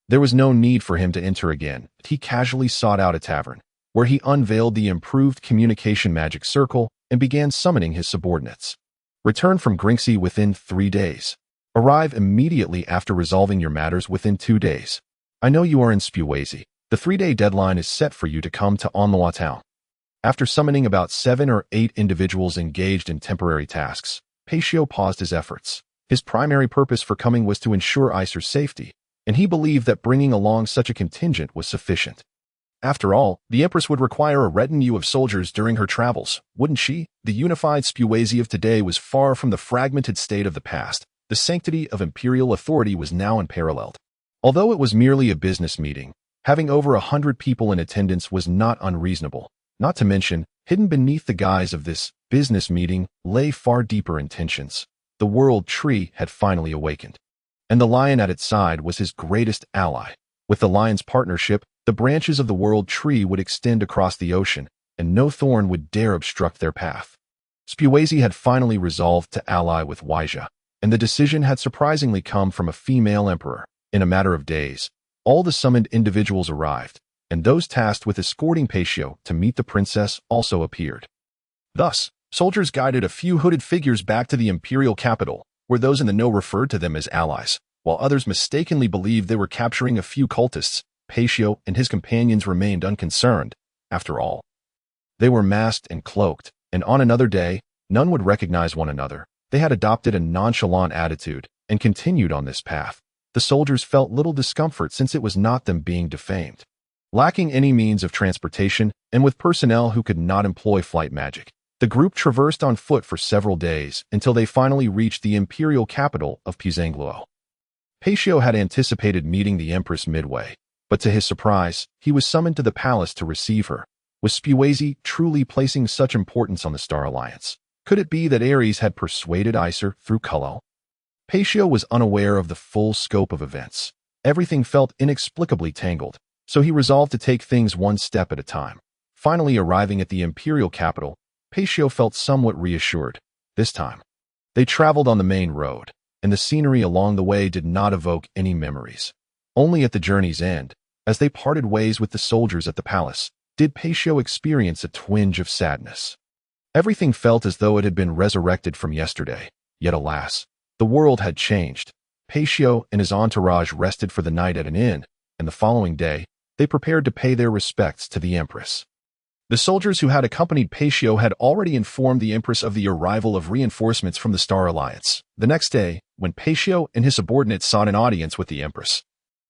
There was no need for him to enter again. He casually sought out a tavern, where he unveiled the improved communication magic circle and began summoning his subordinates. Return from Grinxi within 3 days. Arrive immediately after resolving your matters within 2 days. I know you are in Spuazi. The 3-day deadline is set for you to come to Onlua town. After summoning about 7 or 8 individuals engaged in temporary tasks, Paitio paused his efforts. His primary purpose for coming was to ensure Icer's safety, and he believed that bringing along such a contingent was sufficient. After all, the Empress would require a retinue of soldiers during her travels, wouldn't she? The unified Spuazi of today was far from the fragmented state of the past. The sanctity of imperial authority was now unparalleled. Although it was merely a business meeting, having over 100 people in attendance was not unreasonable. Not to mention, hidden beneath the guise of this business meeting lay far deeper intentions. The world tree had finally awakened, and the lion at its side was his greatest ally. With the lion's partnership, the branches of the world tree would extend across the ocean, and no thorn would dare obstruct their path. Spuazi had finally resolved to ally with Waija, and the decision had surprisingly come from a female emperor. In a matter of days, all the summoned individuals arrived, and those tasked with escorting Paitio to meet the princess also appeared. Thus, soldiers guided a few hooded figures back to the imperial capital, where those in the know referred to them as allies, while others mistakenly believed they were capturing a few cultists. Paitio and his companions remained unconcerned. After all, they were masked and cloaked, and on another day, none would recognize one another. They had adopted a nonchalant attitude and continued on this path. The soldiers felt little discomfort since it was not them being defamed. Lacking any means of transportation, and with personnel who could not employ flight magic, the group traversed on foot for several days until they finally reached the imperial capital of Pizangluo. Paitio had anticipated meeting the Empress midway, but to his surprise, he was summoned to the palace to receive her. Was Spuazi truly placing such importance on the Star Alliance? Could it be that Ares had persuaded Icer through Kullel? Paitio was unaware of the full scope of events. Everything felt inexplicably tangled, so he resolved to take things one step at a time. Finally arriving at the imperial capital, Paitio felt somewhat reassured. This time, they traveled on the main road. and the scenery along the way did not evoke any memories. Only at the journey's end, as they parted ways with the soldiers at the palace, did Paitio experience a twinge of sadness. Everything felt as though it had been resurrected from yesterday, yet alas, the world had changed. Paitio and his entourage rested for the night at an inn, and the following day, they prepared to pay their respects to the Empress. The soldiers who had accompanied Paitio had already informed the Empress of the arrival of reinforcements from the Star Alliance. The next day, when Paitio and his subordinates sought an audience with the Empress,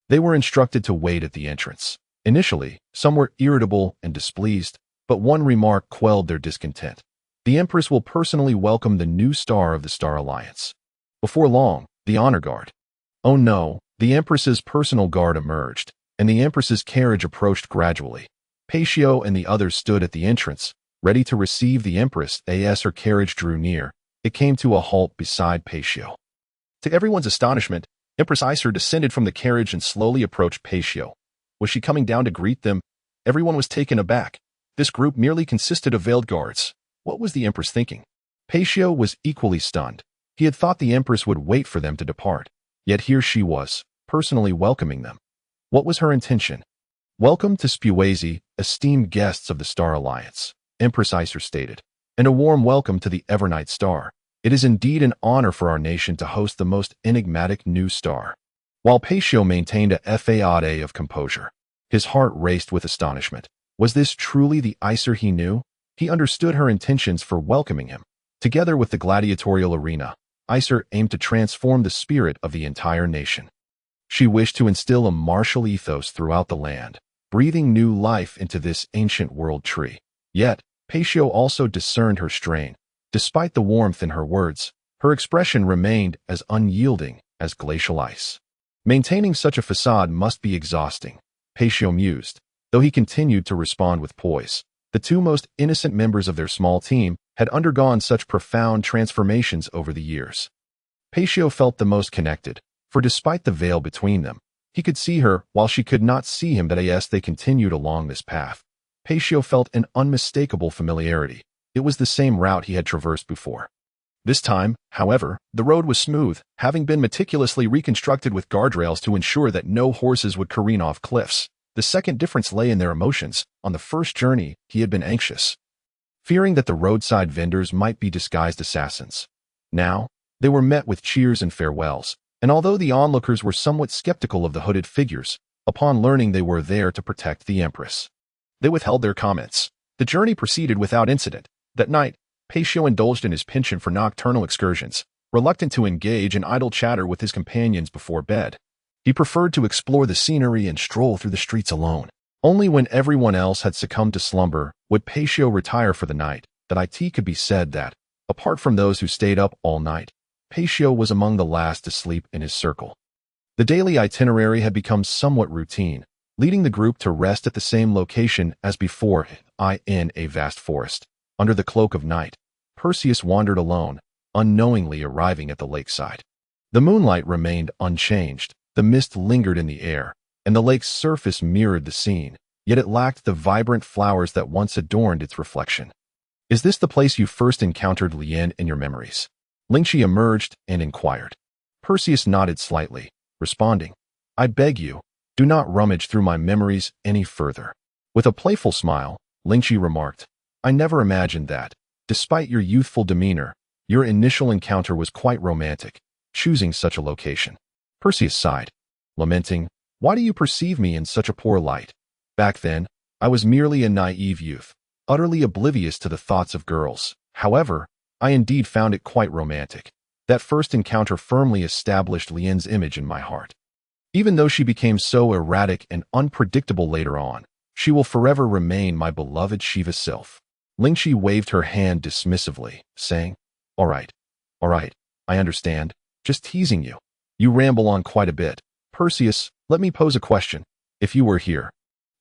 they were instructed to wait at the entrance. Initially, some were irritable and displeased, but one remark quelled their discontent. The Empress will personally welcome the new star of the Star Alliance. Before long, the honor guard. Oh no, the Empress's personal guard emerged, and the Empress's carriage approached gradually. Paitio and the others stood at the entrance, ready to receive the Empress. As her carriage drew near, it came to a halt beside Paitio. To everyone's astonishment, Empress Iser descended from the carriage and slowly approached Paitio. Was she coming down to greet them? Everyone was taken aback. This group merely consisted of veiled guards. What was the Empress thinking? Paitio was equally stunned. He had thought the Empress would wait for them to depart. Yet here she was, personally welcoming them. What was her intention? Welcome to Spuazi, esteemed guests of the Star Alliance, Empress Iser stated, and a warm welcome to the Evernight Star. It is indeed an honor for our nation to host the most enigmatic new star. While Paitio maintained a facade of composure, his heart raced with astonishment. Was this truly the Iser he knew? He understood her intentions for welcoming him. Together with the gladiatorial arena, Iser aimed to transform the spirit of the entire nation. She wished to instill a martial ethos throughout the land, breathing new life into this ancient world tree. Yet, Paitio also discerned her strain. Despite the warmth in her words, her expression remained as unyielding as glacial ice. Maintaining such a facade must be exhausting, Paitio mused, though he continued to respond with poise. The two most innocent members of their small team had undergone such profound transformations over the years. Paitio felt the most connected, for despite the veil between them, he could see her while she could not see him. As they continued along this path, Paitio felt an unmistakable familiarity. It was the same route he had traversed before. This time, however, the road was smooth, having been meticulously reconstructed with guardrails to ensure that no horses would careen off cliffs. The second difference lay in their emotions. On the first journey, he had been anxious, fearing that the roadside vendors might be disguised assassins. Now, they were met with cheers and farewells, and although the onlookers were somewhat skeptical of the hooded figures, upon learning they were there to protect the Empress, they withheld their comments. The journey proceeded without incident. That night, Paitio indulged in his penchant for nocturnal excursions, reluctant to engage in idle chatter with his companions before bed. He preferred to explore the scenery and stroll through the streets alone. Only when everyone else had succumbed to slumber would Paitio retire for the night. It could be said that, apart from those who stayed up all night, Paitio was among the last to sleep in his circle. The daily itinerary had become somewhat routine, leading the group to rest at the same location as before, in a vast forest. Under the cloak of night, Perseus wandered alone, unknowingly arriving at the lakeside. The moonlight remained unchanged, the mist lingered in the air, and the lake's surface mirrored the scene, yet it lacked the vibrant flowers that once adorned its reflection. Is this the place you first encountered Lien in your memories? Lingxi emerged and inquired. Perseus nodded slightly, responding, I beg you, do not rummage through my memories any further. With a playful smile, Lingxi remarked, I never imagined that, despite your youthful demeanor, your initial encounter was quite romantic, choosing such a location. Perseus sighed, lamenting, why do you perceive me in such a poor light? Back then, I was merely a naive youth, utterly oblivious to the thoughts of girls. However, I indeed found it quite romantic. That first encounter firmly established Lien's image in my heart. Even though she became so erratic and unpredictable later on, she will forever remain my beloved Shiva sylph. Lingxi waved her hand dismissively, saying, all right, I understand, just teasing you. You ramble on quite a bit. Perseus, let me pose a question. If you were here,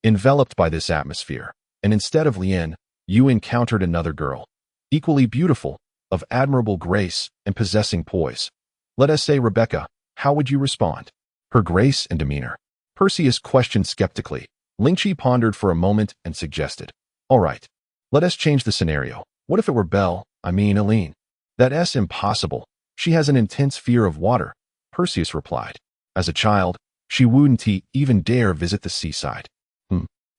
enveloped by this atmosphere, and instead of Lien, you encountered another girl, equally beautiful, of admirable grace and possessing poise. Let us say Rebecca, how would you respond? Her grace and demeanor? Perseus questioned skeptically. Lingxi pondered for a moment and suggested, all right, let us change the scenario. What if it were Aline? That's impossible. She has an intense fear of water, Perseus replied. As a child, she wouldn't even dare visit the seaside.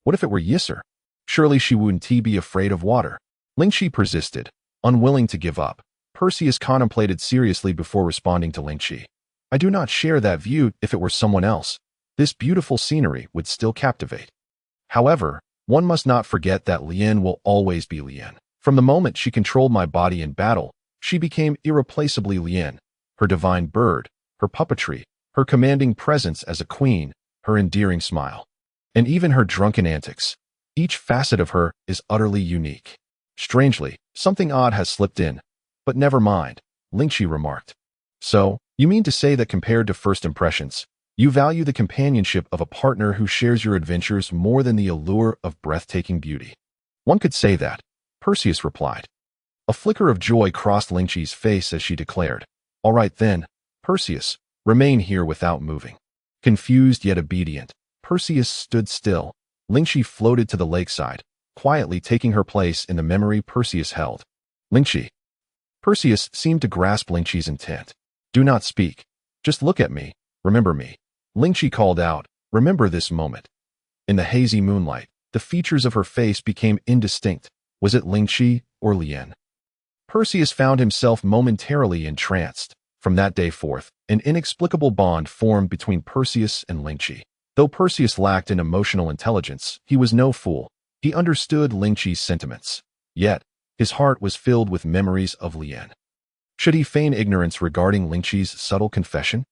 What if it were Yisr? Surely she wouldn't be afraid of water. Lingxi persisted, unwilling to give up. Perseus contemplated seriously before responding to Lingxi. I do not share that view. If it were someone else, this beautiful scenery would still captivate. However, one must not forget that Lian will always be Lian. From the moment she controlled my body in battle, she became irreplaceably Lian. Her divine bird, her puppetry, her commanding presence as a queen, her endearing smile, and even her drunken antics. Each facet of her is utterly unique. Strangely, something odd has slipped in. But never mind, Lingxi remarked. So, you mean to say that compared to first impressions, you value the companionship of a partner who shares your adventures more than the allure of breathtaking beauty? One could say that, Perseus replied. A flicker of joy crossed Lingxi's face as she declared, All right then, Perseus, remain here without moving. Confused yet obedient, Perseus stood still. Lingxi floated to the lakeside, quietly taking her place in the memory Perseus held. Lingxi. Perseus seemed to grasp Lingxi's intent. Do not speak. Just look at me. Remember me. Lingxi called out, Remember this moment. In the hazy moonlight, the features of her face became indistinct. Was it Lingxi or Lian? Perseus found himself momentarily entranced. From that day forth, an inexplicable bond formed between Perseus and Lingxi. Though Perseus lacked in emotional intelligence, he was no fool. He understood Lingxi's sentiments. Yet, his heart was filled with memories of Lian. Should he feign ignorance regarding Lingxi's subtle confession?